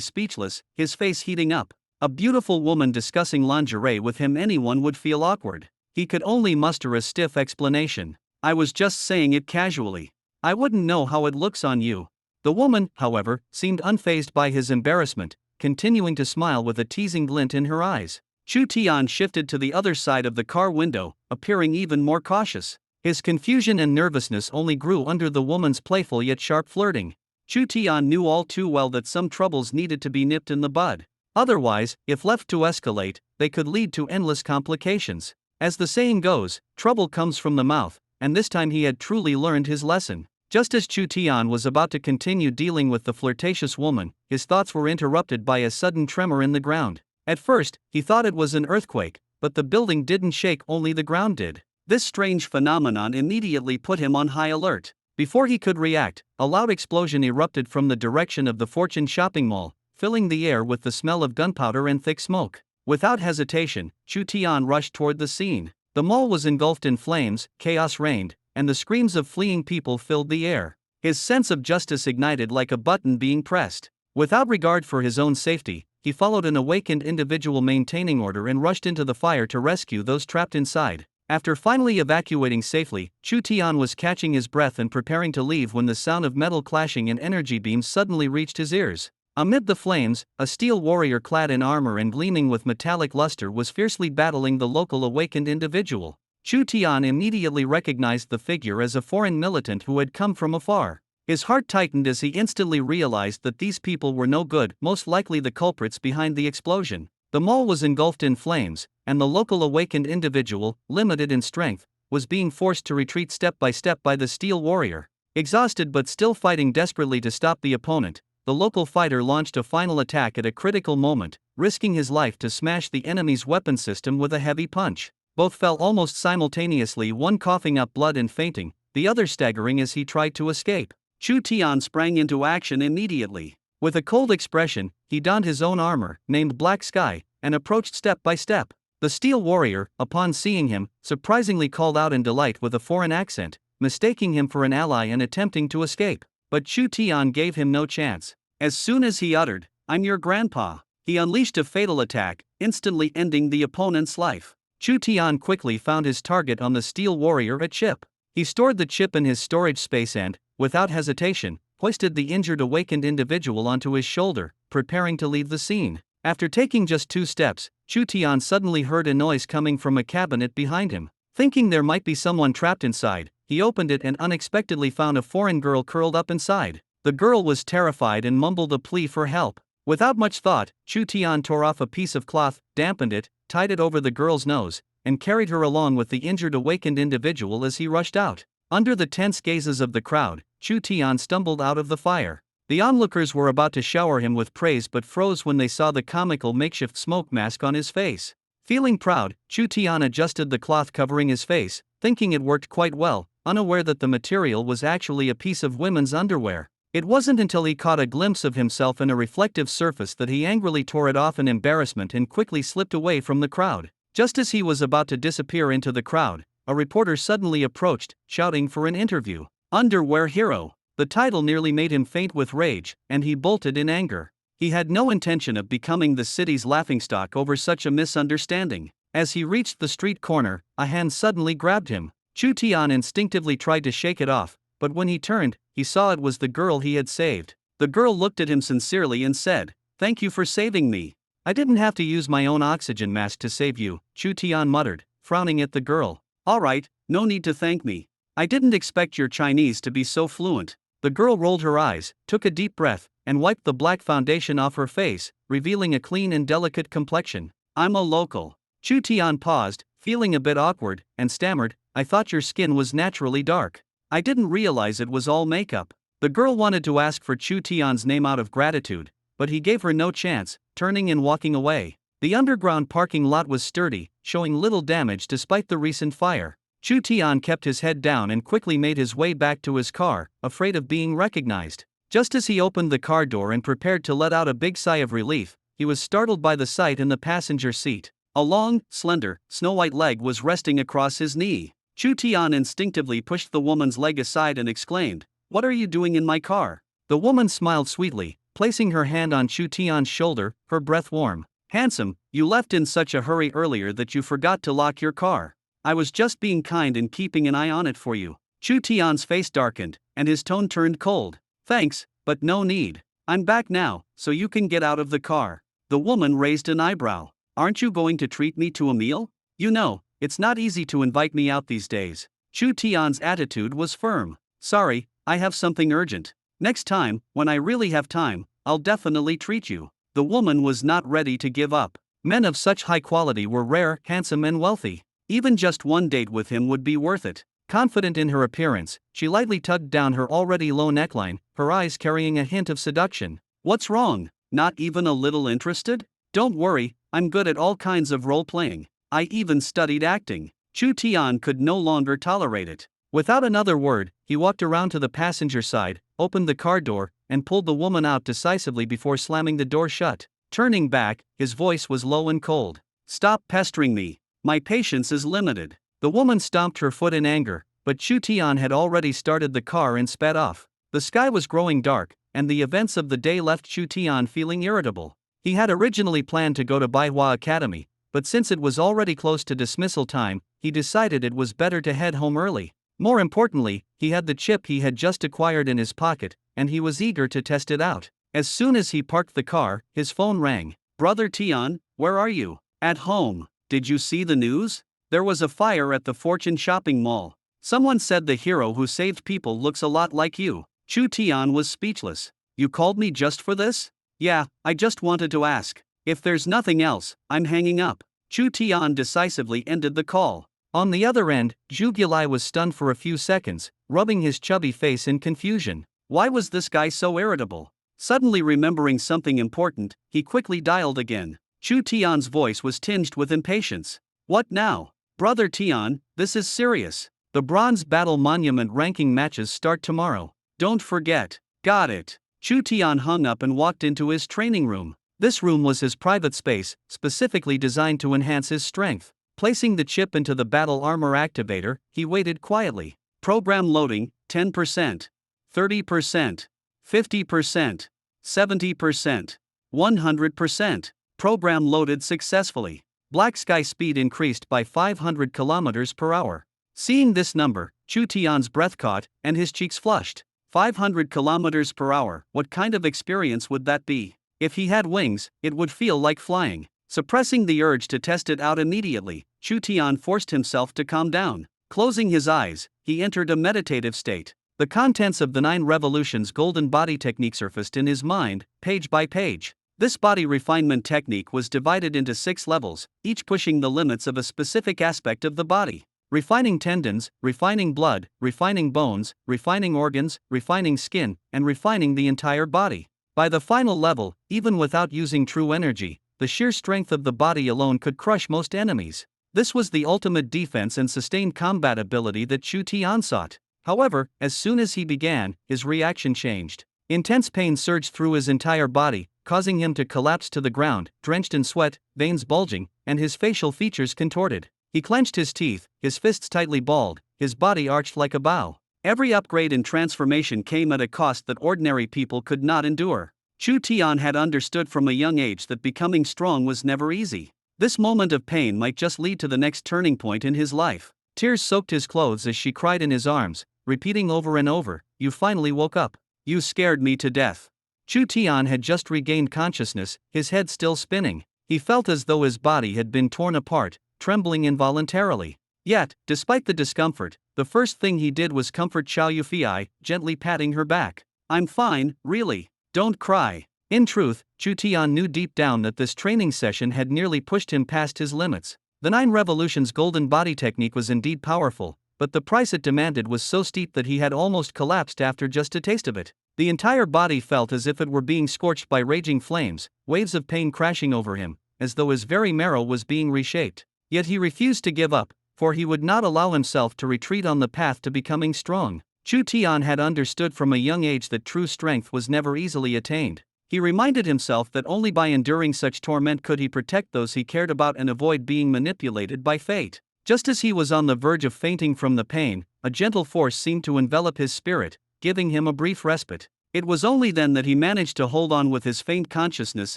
speechless, his face heating up. A beautiful woman discussing lingerie with him, anyone would feel awkward. He could only muster a stiff explanation. "I was just saying it casually. I wouldn't know how it looks on you." The woman, however, seemed unfazed by his embarrassment, continuing to smile with a teasing glint in her eyes. Chu Tian shifted to the other side of the car window, appearing even more cautious. His confusion and nervousness only grew under the woman's playful yet sharp flirting. Chu Tian knew all too well that some troubles needed to be nipped in the bud. Otherwise, if left to escalate, they could lead to endless complications. As the saying goes, trouble comes from the mouth, and this time he had truly learned his lesson. Just as Chu Tian was about to continue dealing with the flirtatious woman, his thoughts were interrupted by a sudden tremor in the ground. At first, he thought it was an earthquake, but the building didn't shake, only the ground did. This strange phenomenon immediately put him on high alert. Before he could react, a loud explosion erupted from the direction of the Fortune shopping mall, filling the air with the smell of gunpowder and thick smoke. Without hesitation, Chu Tian rushed toward the scene. The mall was engulfed in flames, chaos reigned, and the screams of fleeing people filled the air. His sense of justice ignited like a button being pressed. Without regard for his own safety, he followed an awakened individual maintaining order and rushed into the fire to rescue those trapped inside. After finally evacuating safely, Chu Tian was catching his breath and preparing to leave when the sound of metal clashing and energy beams suddenly reached his ears. Amid the flames, a steel warrior clad in armor and gleaming with metallic luster was fiercely battling the local awakened individual. Chu Tian immediately recognized the figure as a foreign militant who had come from afar. His heart tightened as he instantly realized that these people were no good, most likely the culprits behind the explosion. The mall was engulfed in flames, and the local awakened individual, limited in strength, was being forced to retreat step by the steel warrior. Exhausted but still fighting desperately to stop the opponent, the local fighter launched a final attack at a critical moment, risking his life to smash the enemy's weapon system with a heavy punch. Both fell almost simultaneously, one coughing up blood and fainting, the other staggering as he tried to escape. Chu Tian sprang into action immediately. With a cold expression, he donned his own armor, named Black Sky, and approached step by step. The steel warrior, upon seeing him, surprisingly called out in delight with a foreign accent, mistaking him for an ally and attempting to escape. But Chu Tian gave him no chance. As soon as he uttered, "I'm your grandpa," he unleashed a fatal attack, instantly ending the opponent's life. Chu Tian quickly found his target on the steel warrior, a chip. He stored the chip in his storage space and, without hesitation, hoisted the injured awakened individual onto his shoulder, preparing to leave the scene. After taking just 2 steps, Chu Tian suddenly heard a noise coming from a cabinet behind him. Thinking there might be someone trapped inside, he opened it and unexpectedly found a foreign girl curled up inside. The girl was terrified and mumbled a plea for help. Without much thought, Chu Tian tore off a piece of cloth, dampened it, tied it over the girl's nose, and carried her along with the injured awakened individual as he rushed out. Under the tense gazes of the crowd, Chu Tian stumbled out of the fire. The onlookers were about to shower him with praise but froze when they saw the comical makeshift smoke mask on his face. Feeling proud, Chu Tian adjusted the cloth covering his face, thinking it worked quite well, unaware that the material was actually a piece of women's underwear. It wasn't until he caught a glimpse of himself in a reflective surface that he angrily tore it off in embarrassment and quickly slipped away from the crowd. Just as he was about to disappear into the crowd, a reporter suddenly approached, shouting for an interview. "Underwear hero." The title nearly made him faint with rage, and he bolted in anger. He had no intention of becoming the city's laughingstock over such a misunderstanding. As he reached the street corner, a hand suddenly grabbed him. Chu Tian instinctively tried to shake it off, but when he turned, he saw it was the girl he had saved. The girl looked at him sincerely and said, "Thank you for saving me." "I didn't have to use my own oxygen mask to save you," Chu Tian muttered, frowning at the girl. "All right, no need to thank me. I didn't expect your Chinese to be so fluent." The girl rolled her eyes, took a deep breath, and wiped the black foundation off her face, revealing a clean and delicate complexion. "I'm a local." Chu Tian paused, feeling a bit awkward, and stammered, "I thought your skin was naturally dark. I didn't realize it was all makeup." The girl wanted to ask for Chu Tian's name out of gratitude, but he gave her no chance, turning and walking away. The underground parking lot was sturdy, showing little damage despite the recent fire. Chu Tian kept his head down and quickly made his way back to his car, afraid of being recognized. Just as he opened the car door and prepared to let out a big sigh of relief, he was startled by the sight in the passenger seat. A long, slender, snow-white leg was resting across his knee. Chu Tian instinctively pushed the woman's leg aside and exclaimed, "What are you doing in my car?" The woman smiled sweetly, placing her hand on Chu Tian's shoulder, her breath warm. "Handsome, you left in such a hurry earlier that you forgot to lock your car. I was just being kind and keeping an eye on it for you." Chu Tian's face darkened, and his tone turned cold. "Thanks, but no need. I'm back now, so you can get out of the car." The woman raised an eyebrow. "Aren't you going to treat me to a meal? You know, it's not easy to invite me out these days." Chu Tian's attitude was firm. "Sorry, I have something urgent. Next time, when I really have time, I'll definitely treat you." The woman was not ready to give up. Men of such high quality were rare, handsome and wealthy. Even just one date with him would be worth it. Confident in her appearance, she lightly tugged down her already low neckline, her eyes carrying a hint of seduction. "What's wrong? Not even a little interested?" "Don't worry, I'm good at all kinds of role-playing. I even studied acting." Chu Tian could no longer tolerate it. Without another word, he walked around to the passenger side, opened the car door, and pulled the woman out decisively before slamming the door shut. Turning back, his voice was low and cold. "Stop pestering me. My patience is limited." The woman stomped her foot in anger, but Chu Tian had already started the car and sped off. The sky was growing dark, and the events of the day left Chu Tian feeling irritable. He had originally planned to go to Baihua Academy, but since it was already close to dismissal time, he decided it was better to head home early. More importantly, he had the chip he had just acquired in his pocket, and he was eager to test it out. As soon as he parked the car, his phone rang. "Brother Tian, where are you?" "At home. Did you see the news? There was a fire at the Fortune shopping mall. Someone said the hero who saved people looks a lot like you." Chu Tian was speechless. "You called me just for this?" "Yeah, I just wanted to ask. If there's nothing else, I'm hanging up." Chu Tian decisively ended the call. On the other end, Zhu Gilai was stunned for a few seconds, rubbing his chubby face in confusion. Why was this guy so irritable? Suddenly remembering something important, he quickly dialed again. Chu Tian's voice was tinged with impatience. "What now? Brother Tian, this is serious. The Bronze Battle Monument ranking matches start tomorrow. Don't forget." "Got it." Chu Tian hung up and walked into his training room. This room was his private space, specifically designed to enhance his strength. Placing the chip into the battle armor activator, he waited quietly. Program loading, 10%, 30%, 50%, 70%, 100%. Program loaded successfully. Black sky speed increased by 500 km per hour. Seeing this number, Chu Tian's breath caught, and his cheeks flushed. 500 km per hour, what kind of experience would that be? If he had wings, it would feel like flying. Suppressing the urge to test it out immediately, Chu Tian forced himself to calm down. Closing his eyes, he entered a meditative state. The contents of the 9 Revolutions Golden Body Technique surfaced in his mind, page by page. This body refinement technique was divided into 6 levels, each pushing the limits of a specific aspect of the body. Refining tendons, refining blood, refining bones, refining organs, refining skin, and refining the entire body. By the final level, even without using true energy, the sheer strength of the body alone could crush most enemies. This was the ultimate defense and sustained combat ability that Chu Tian sought. However, as soon as he began, his reaction changed. Intense pain surged through his entire body, causing him to collapse to the ground, drenched in sweat, veins bulging, and his facial features contorted. He clenched his teeth, his fists tightly balled, his body arched like a bow. Every upgrade and transformation came at a cost that ordinary people could not endure. Chu Tian had understood from a young age that becoming strong was never easy. This moment of pain might just lead to the next turning point in his life. Tears soaked his clothes as she cried in his arms, repeating over and over, "You finally woke up. You scared me to death." Chu Tian had just regained consciousness, his head still spinning. He felt as though his body had been torn apart, trembling involuntarily. Yet, despite the discomfort, the first thing he did was comfort Xiao Yufei, gently patting her back. "I'm fine, really. Don't cry." In truth, Chu Tian knew deep down that this training session had nearly pushed him past his limits. The 9 Revolutions Golden Body Technique was indeed powerful, but the price it demanded was so steep that he had almost collapsed after just a taste of it. The entire body felt as if it were being scorched by raging flames, waves of pain crashing over him, as though his very marrow was being reshaped. Yet he refused to give up, for he would not allow himself to retreat on the path to becoming strong. Chu Tian had understood from a young age that true strength was never easily attained. He reminded himself that only by enduring such torment could he protect those he cared about and avoid being manipulated by fate. Just as he was on the verge of fainting from the pain, a gentle force seemed to envelop his spirit, giving him a brief respite. It was only then that he managed to hold on with his faint consciousness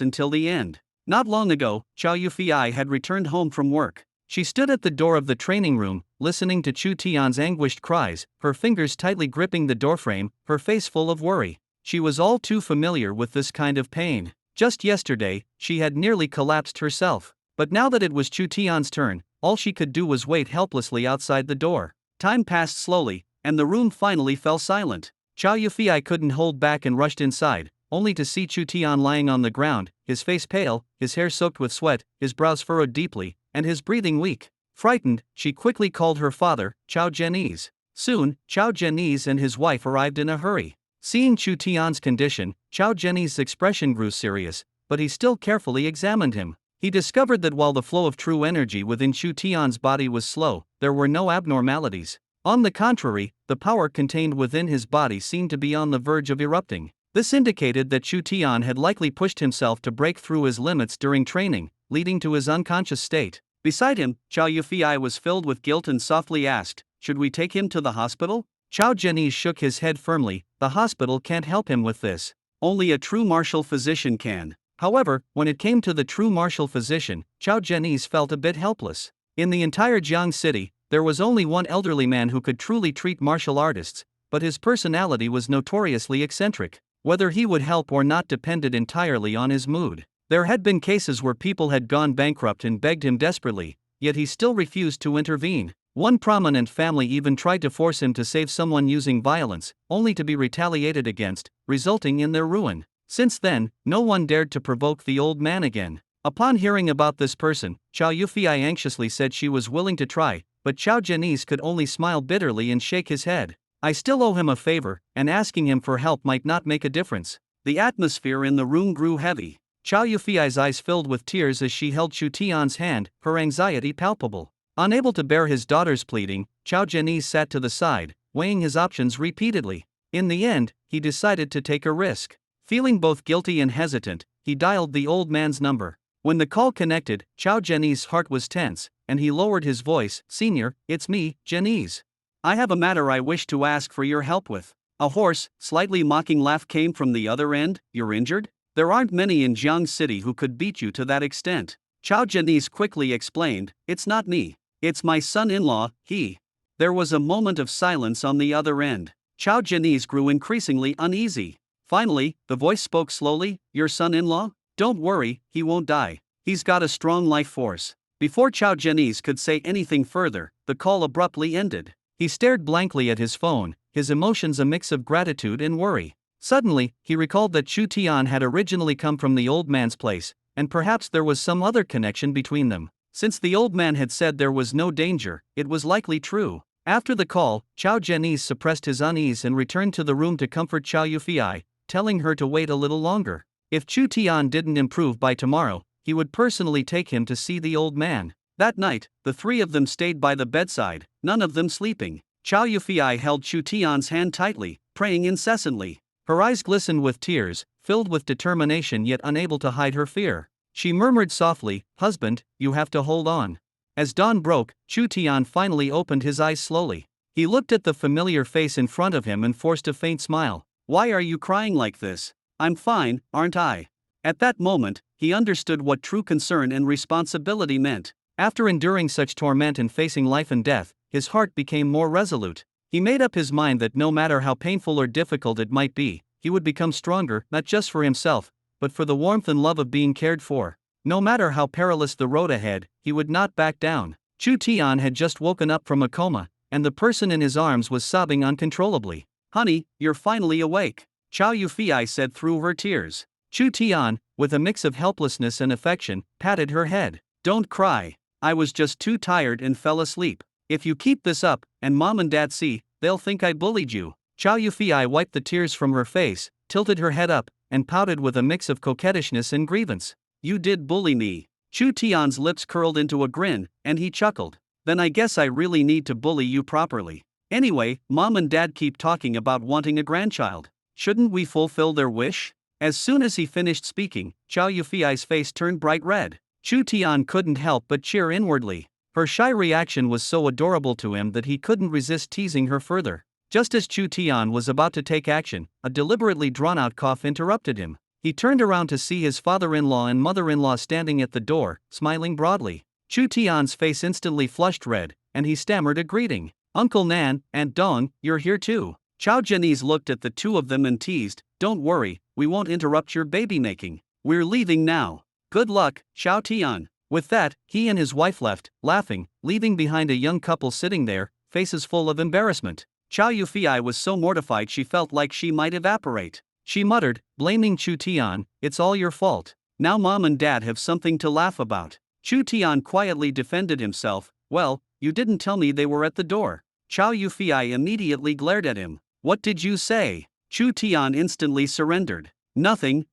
until the end. Not long ago, Xiao Yufei had returned home from work. She stood at the door of the training room, listening to Chu Tian's anguished cries, her fingers tightly gripping the doorframe, her face full of worry. She was all too familiar with this kind of pain. Just yesterday, she had nearly collapsed herself. But now that it was Chu Tian's turn, all she could do was wait helplessly outside the door. Time passed slowly, and the room finally fell silent. Xiao Yufei couldn't hold back and rushed inside, only to see Chu Tian lying on the ground, his face pale, his hair soaked with sweat, his brows furrowed deeply, and his breathing weak. Frightened, she quickly called her father, Chao Zhenyiz. Soon, Chao Zhenyiz and his wife arrived in a hurry. Seeing Chu Tian's condition, Chao Zhenyiz's expression grew serious, but he still carefully examined him. He discovered that while the flow of true energy within Chu Tian's body was slow, there were no abnormalities. On the contrary, the power contained within his body seemed to be on the verge of erupting. This indicated that Chu Tian had likely pushed himself to break through his limits during training, leading to his unconscious state. Beside him, Xiao Yufei was filled with guilt and softly asked, "Should we take him to the hospital?" Chao Zhenyiz shook his head firmly. "The hospital can't help him with this. Only a true martial physician can." However, when it came to the true martial physician, Chao Zhenyi's felt a bit helpless. In the entire Jiang city, there was only one elderly man who could truly treat martial artists, but his personality was notoriously eccentric. Whether he would help or not depended entirely on his mood. There had been cases where people had gone bankrupt and begged him desperately, yet he still refused to intervene. One prominent family even tried to force him to save someone using violence, only to be retaliated against, resulting in their ruin. Since then, no one dared to provoke the old man again. Upon hearing about this person, Chao Yufei anxiously said she was willing to try, but Chao Zhenyi could only smile bitterly and shake his head. I still owe him a favor, and asking him for help might not make a difference. The atmosphere in the room grew heavy. Chao Yufei's eyes filled with tears as she held Chu Tian's hand, her anxiety palpable. Unable to bear his daughter's pleading, Chao Zhenyi sat to the side, weighing his options repeatedly. In the end, he decided to take a risk. Feeling both guilty and hesitant, he dialed the old man's number. When the call connected, Chao Zhenyi's heart was tense, and he lowered his voice. "Senior, it's me, Zhenyi. I have a matter I wish to ask for your help with." A hoarse, slightly mocking laugh came from the other end. "You're injured? There aren't many in Jiang City who could beat you to that extent." Chao Zhenyi quickly explained, "It's not me. It's my son-in-law, he." There was a moment of silence on the other end. Chao Zhenyi grew increasingly uneasy. Finally, the voice spoke slowly, "Your son-in-law? Don't worry, he won't die. He's got a strong life force." Before Chao Zhenyi could say anything further, the call abruptly ended. He stared blankly at his phone, his emotions a mix of gratitude and worry. Suddenly, he recalled that Chu Tian had originally come from the old man's place, and perhaps there was some other connection between them. Since the old man had said there was no danger, it was likely true. After the call, Chao Zhenyi suppressed his unease and returned to the room to comfort Chao Yufei, telling her to wait a little longer. If Chu Tian didn't improve by tomorrow, he would personally take him to see the old man. That night, the three of them stayed by the bedside, none of them sleeping. Chao Yufei held Chu Tian's hand tightly, praying incessantly. Her eyes glistened with tears, filled with determination yet unable to hide her fear. She murmured softly, "Husband, you have to hold on." As dawn broke, Chu Tian finally opened his eyes slowly. He looked at the familiar face in front of him and forced a faint smile. "Why are you crying like this? I'm fine, aren't I?" At that moment, he understood what true concern and responsibility meant. After enduring such torment and facing life and death, his heart became more resolute. He made up his mind that no matter how painful or difficult it might be, he would become stronger, not just for himself, but for the warmth and love of being cared for. No matter how perilous the road ahead, he would not back down. Chu Tian had just woken up from a coma, and the person in his arms was sobbing uncontrollably. "Honey, you're finally awake," Chao Yufei said through her tears. Chu Tian, with a mix of helplessness and affection, patted her head. "Don't cry. I was just too tired and fell asleep. If you keep this up, and Mom and Dad see, they'll think I bullied you." Chao Yufei wiped the tears from her face, tilted her head up, and pouted with a mix of coquettishness and grievance. "You did bully me." Chu Tian's lips curled into a grin, and he chuckled. "Then I guess I really need to bully you properly. Anyway, Mom and Dad keep talking about wanting a grandchild. Shouldn't we fulfill their wish?" As soon as he finished speaking, Chao Yufei's face turned bright red. Chu Tian couldn't help but cheer inwardly. Her shy reaction was so adorable to him that he couldn't resist teasing her further. Just as Chu Tian was about to take action, a deliberately drawn-out cough interrupted him. He turned around to see his father-in-law and mother-in-law standing at the door, smiling broadly. Chu Tian's face instantly flushed red, and he stammered a greeting. "Uncle Nan, Aunt Dong, you're here too." Chao Zhenyi looked at the two of them and teased, "Don't worry, we won't interrupt your baby making. We're leaving now. Good luck, Chao Tian." With that, he and his wife left, laughing, leaving behind a young couple sitting there, faces full of embarrassment. Chao Yufei was so mortified she felt like she might evaporate. She muttered, blaming Chu Tian, "It's all your fault. Now Mom and Dad have something to laugh about." Chu Tian quietly defended himself, "Well, you didn't tell me they were at the door." Chao Yufei immediately glared at him. "What did you say?" Chu Tian instantly surrendered. Nothing.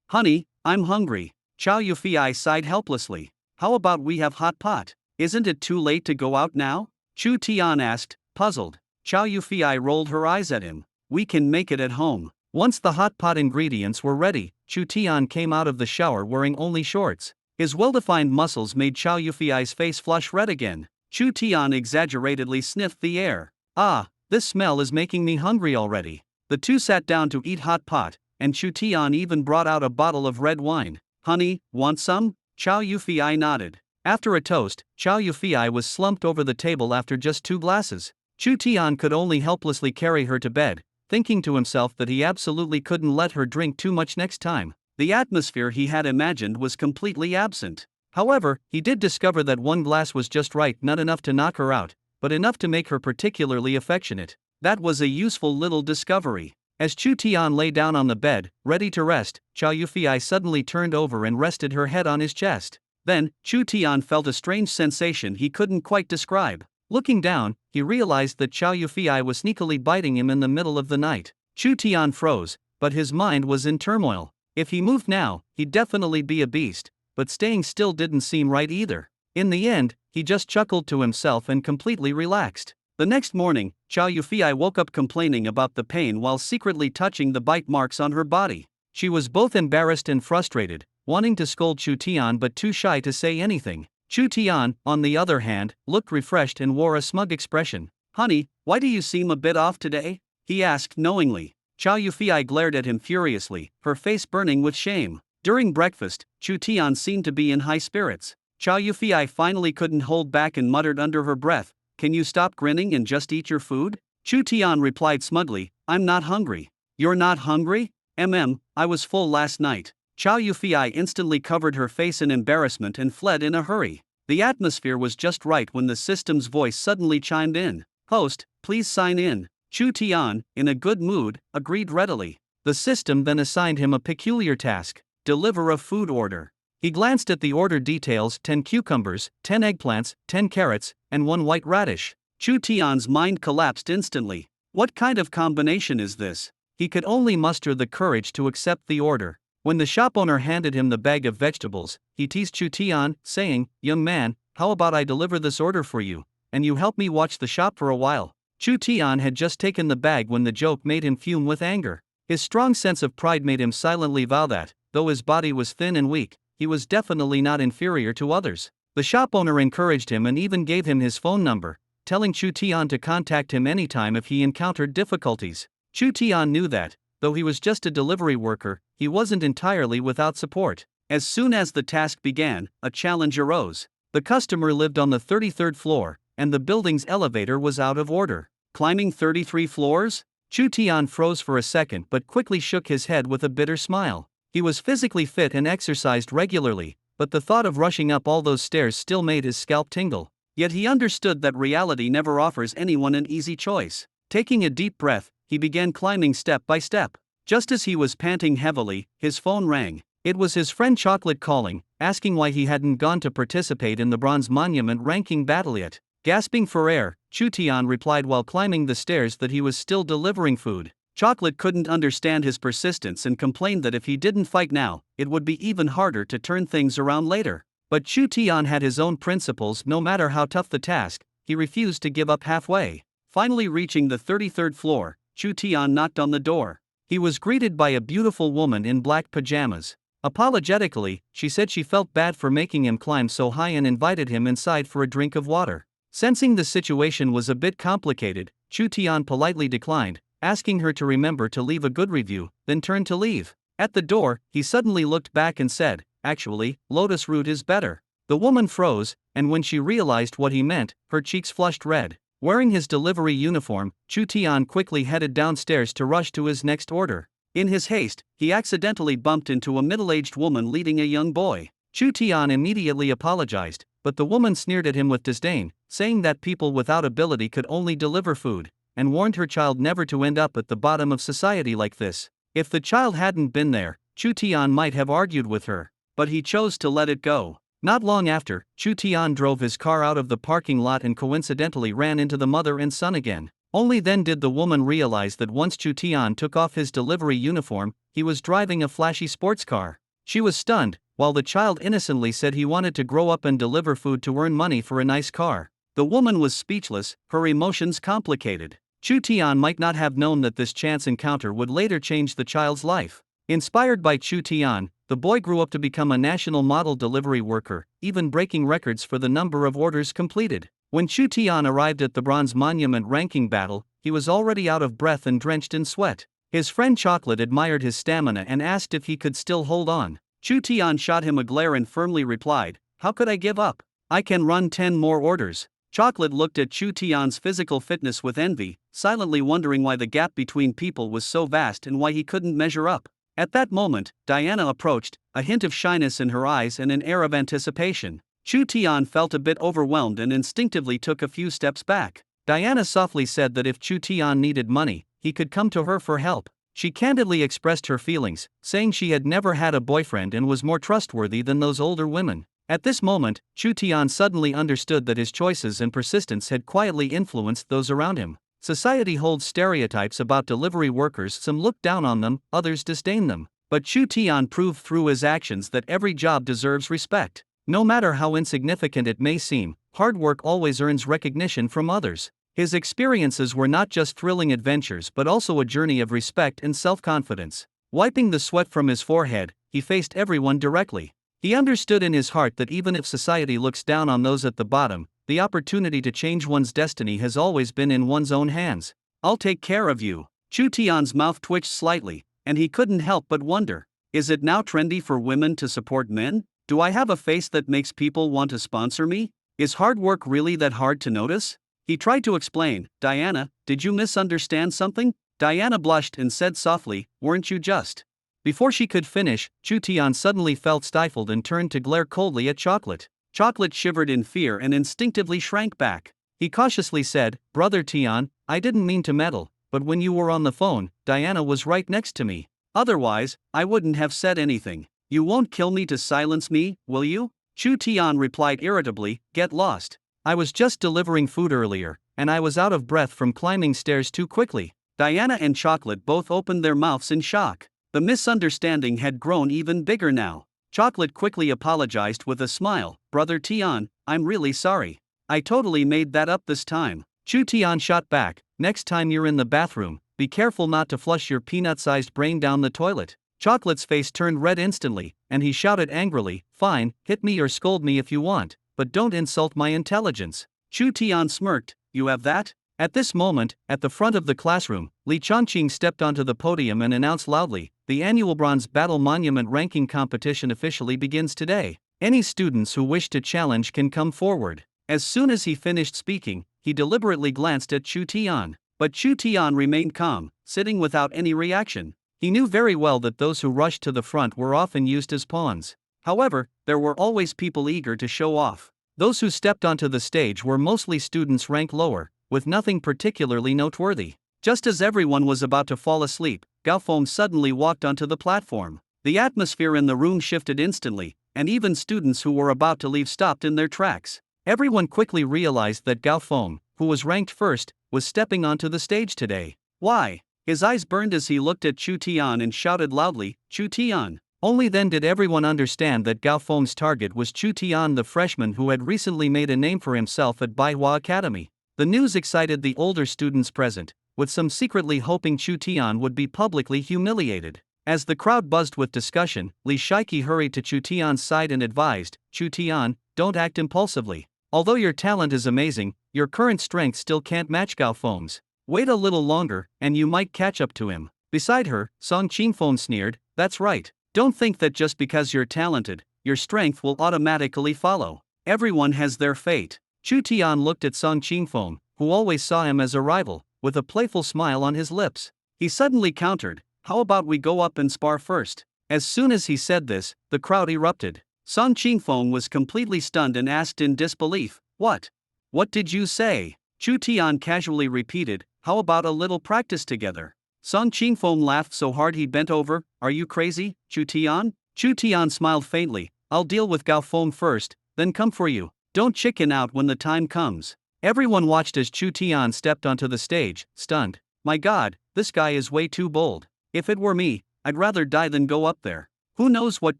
Honey, I'm hungry." Chao Yufei sighed helplessly. "How about we have hot pot? Isn't it too late to go out now?" Chu Tian asked, puzzled. Chao Yufei rolled her eyes at him. "We can make it at home." Once the hot pot ingredients were ready, Chu Tian came out of the shower wearing only shorts. His well-defined muscles made Chao Yufei's face flush red again. Chu Tian exaggeratedly sniffed the air. "Ah, this smell is making me hungry already." The two sat down to eat hot pot, and Chu Tian even brought out a bottle of red wine. "Honey, want some?" Chow Yufei nodded. After a toast, Chow Yufei was slumped over the table after just 2 glasses. Chu Tian could only helplessly carry her to bed, thinking to himself that he absolutely couldn't let her drink too much next time. The atmosphere he had imagined was completely absent. However, he did discover that 1 glass was just right, not enough to knock her out, but enough to make her particularly affectionate. That was a useful little discovery. As Chu Tian lay down on the bed, ready to rest, Chow Yufei suddenly turned over and rested her head on his chest. Then, Chu Tian felt a strange sensation he couldn't quite describe. Looking down, he realized that Chow Yufei was sneakily biting him in the middle of the night. Chu Tian froze, but his mind was in turmoil. If he moved now, he'd definitely be a beast, but staying still didn't seem right either. In the end, he just chuckled to himself and completely relaxed. The next morning, Chow Yufei woke up complaining about the pain while secretly touching the bite marks on her body. She was both embarrassed and frustrated, wanting to scold Chu Tian but too shy to say anything. Chu Tian, on the other hand, looked refreshed and wore a smug expression. "Honey, why do you seem a bit off today?" he asked knowingly. Chow Yufei glared at him furiously, her face burning with shame. During breakfast, Chu Tian seemed to be in high spirits. Chow Yufei finally couldn't hold back and muttered under her breath, "Can you stop grinning and just eat your food?" Chu Tian replied smugly, "I'm not hungry." "You're not hungry? I was full last night." Chow Yufei instantly covered her face in embarrassment and fled in a hurry. The atmosphere was just right when the system's voice suddenly chimed in. "Host, please sign in." Chu Tian, in a good mood, agreed readily. The system then assigned him a peculiar task: deliver a food order. He glanced at the order details: 10 cucumbers, 10 eggplants, 10 carrots, and 1 white radish. Chu Tian's mind collapsed instantly. What kind of combination is this? He could only muster the courage to accept the order. When the shop owner handed him the bag of vegetables, he teased Chu Tian, saying, "Young man, how about I deliver this order for you, and you help me watch the shop for a while?" Chu Tian had just taken the bag when the joke made him fume with anger. His strong sense of pride made him silently vow that, though his body was thin and weak, he was definitely not inferior to others. The shop owner encouraged him and even gave him his phone number, telling Chu Tian to contact him anytime if he encountered difficulties. Chu Tian knew that, though he was just a delivery worker, he wasn't entirely without support. As soon as the task began, a challenge arose. The customer lived on the 33rd floor, and the building's elevator was out of order. Climbing 33 floors? Chu Tian froze for a second but quickly shook his head with a bitter smile. He was physically fit and exercised regularly, but the thought of rushing up all those stairs still made his scalp tingle. Yet he understood that reality never offers anyone an easy choice. Taking a deep breath, he began climbing step by step. Just as he was panting heavily, his phone rang. It was his friend Chocolate calling, asking why he hadn't gone to participate in the Bronze Monument ranking battle yet. Gasping for air, Chu Tian replied while climbing the stairs that he was still delivering food. Chocolate couldn't understand his persistence and complained that if he didn't fight now, it would be even harder to turn things around later. But Chu Tian had his own principles. No matter how tough the task, he refused to give up halfway. Finally reaching the 33rd floor, Chu Tian knocked on the door. He was greeted by a beautiful woman in black pajamas. Apologetically, she said she felt bad for making him climb so high and invited him inside for a drink of water. Sensing the situation was a bit complicated, Chu Tian politely declined, asking her to remember to leave a good review, then turned to leave. At the door, he suddenly looked back and said, "Actually, lotus root is better." The woman froze, and when she realized what he meant, her cheeks flushed red. Wearing his delivery uniform, Chu Tian quickly headed downstairs to rush to his next order. In his haste, he accidentally bumped into a middle-aged woman leading a young boy. Chu Tian immediately apologized, but the woman sneered at him with disdain, saying that people without ability could only deliver food, and warned her child never to end up at the bottom of society like this. If the child hadn't been there, Chu Tian might have argued with her, but he chose to let it go. Not long after, Chu Tian drove his car out of the parking lot and coincidentally ran into the mother and son again. Only then did the woman realize that once Chu Tian took off his delivery uniform, he was driving a flashy sports car. She was stunned, while the child innocently said he wanted to grow up and deliver food to earn money for a nice car. The woman was speechless, her emotions complicated. Chu Tian might not have known that this chance encounter would later change the child's life. Inspired by Chu Tian, the boy grew up to become a national model delivery worker, even breaking records for the number of orders completed. When Chu Tian arrived at the Bronze Monument ranking battle, he was already out of breath and drenched in sweat. His friend Chocolate admired his stamina and asked if he could still hold on. Chu Tian shot him a glare and firmly replied, "How could I give up? I can run 10 more orders." Chocolate looked at Chu Tian's physical fitness with envy, silently wondering why the gap between people was so vast and why he couldn't measure up. At that moment, Diana approached, a hint of shyness in her eyes and an air of anticipation. Chu Tian felt a bit overwhelmed and instinctively took a few steps back. Diana softly said that if Chu Tian needed money, he could come to her for help. She candidly expressed her feelings, saying she had never had a boyfriend and was more trustworthy than those older women. At this moment, Chu Tian suddenly understood that his choices and persistence had quietly influenced those around him. Society holds stereotypes about delivery workers, some look down on them, others disdain them. But Chu Tian proved through his actions that every job deserves respect. No matter how insignificant it may seem, hard work always earns recognition from others. His experiences were not just thrilling adventures but also a journey of respect and self-confidence. Wiping the sweat from his forehead, he faced everyone directly. He understood in his heart that even if society looks down on those at the bottom, the opportunity to change one's destiny has always been in one's own hands. "I'll take care of you." Chu Tian's mouth twitched slightly, and he couldn't help but wonder, is it now trendy for women to support men? Do I have a face that makes people want to sponsor me? Is hard work really that hard to notice? He tried to explain, "Diana, did you misunderstand something?" Diana blushed and said softly, "Weren't you just?" Before she could finish, Chu Tian suddenly felt stifled and turned to glare coldly at Chocolate. Chocolate shivered in fear and instinctively shrank back. He cautiously said, "Brother Tian, I didn't mean to meddle, but when you were on the phone, Diana was right next to me. Otherwise, I wouldn't have said anything." "You won't kill me to silence me, will you?" Chu Tian replied irritably, "Get lost. I was just delivering food earlier, and I was out of breath from climbing stairs too quickly." Diana and Chocolate both opened their mouths in shock. The misunderstanding had grown even bigger now. Chocolate quickly apologized with a smile, "Brother Tian, I'm really sorry. I totally made that up this time." Chu Tian shot back, "Next time you're in the bathroom, be careful not to flush your peanut-sized brain down the toilet." Chocolate's face turned red instantly, and he shouted angrily, "Fine, hit me or scold me if you want, but don't insult my intelligence." Chu Tian smirked, "You have that?" At this moment, at the front of the classroom, Li Chongqing stepped onto the podium and announced loudly, "The annual Bronze Battle Monument ranking competition officially begins today. Any students who wish to challenge can come forward." As soon as he finished speaking, he deliberately glanced at Chu Tian. But Chu Tian remained calm, sitting without any reaction. He knew very well that those who rushed to the front were often used as pawns. However, there were always people eager to show off. Those who stepped onto the stage were mostly students ranked lower, with nothing particularly noteworthy. Just as everyone was about to fall asleep, Gao Feng suddenly walked onto the platform. The atmosphere in the room shifted instantly, and even students who were about to leave stopped in their tracks. Everyone quickly realized that Gao Feng, who was ranked first, was stepping onto the stage today. Why? His eyes burned as he looked at Chu Tian and shouted loudly, "Chu Tian!" Only then did everyone understand that Gao Feng's target was Chu Tian, the freshman who had recently made a name for himself at Baihua Academy. The news excited the older students present, with some secretly hoping Chu Tian would be publicly humiliated. As the crowd buzzed with discussion, Li Shiqi hurried to Chu Tian's side and advised, "Chu Tian, don't act impulsively. Although your talent is amazing, your current strength still can't match Gao Feng's. Wait a little longer, and you might catch up to him." Beside her, Song Qingfeng sneered, "That's right. Don't think that just because you're talented, your strength will automatically follow. Everyone has their fate." Chu Tian looked at Song Qingfeng, who always saw him as a rival, with a playful smile on his lips. He suddenly countered, "How about we go up and spar first?" As soon as he said this, the crowd erupted. Song Qingfeng was completely stunned and asked in disbelief, "What? What did you say?" Chu Tian casually repeated, "How about a little practice together?" Song Qingfeng laughed so hard he bent over, "Are you crazy, Chu Tian?" Chu Tian smiled faintly, "I'll deal with Gao Feng first, then come for you. Don't chicken out when the time comes." Everyone watched as Chu Tian stepped onto the stage, stunned. "My God, this guy is way too bold. If it were me, I'd rather die than go up there. Who knows what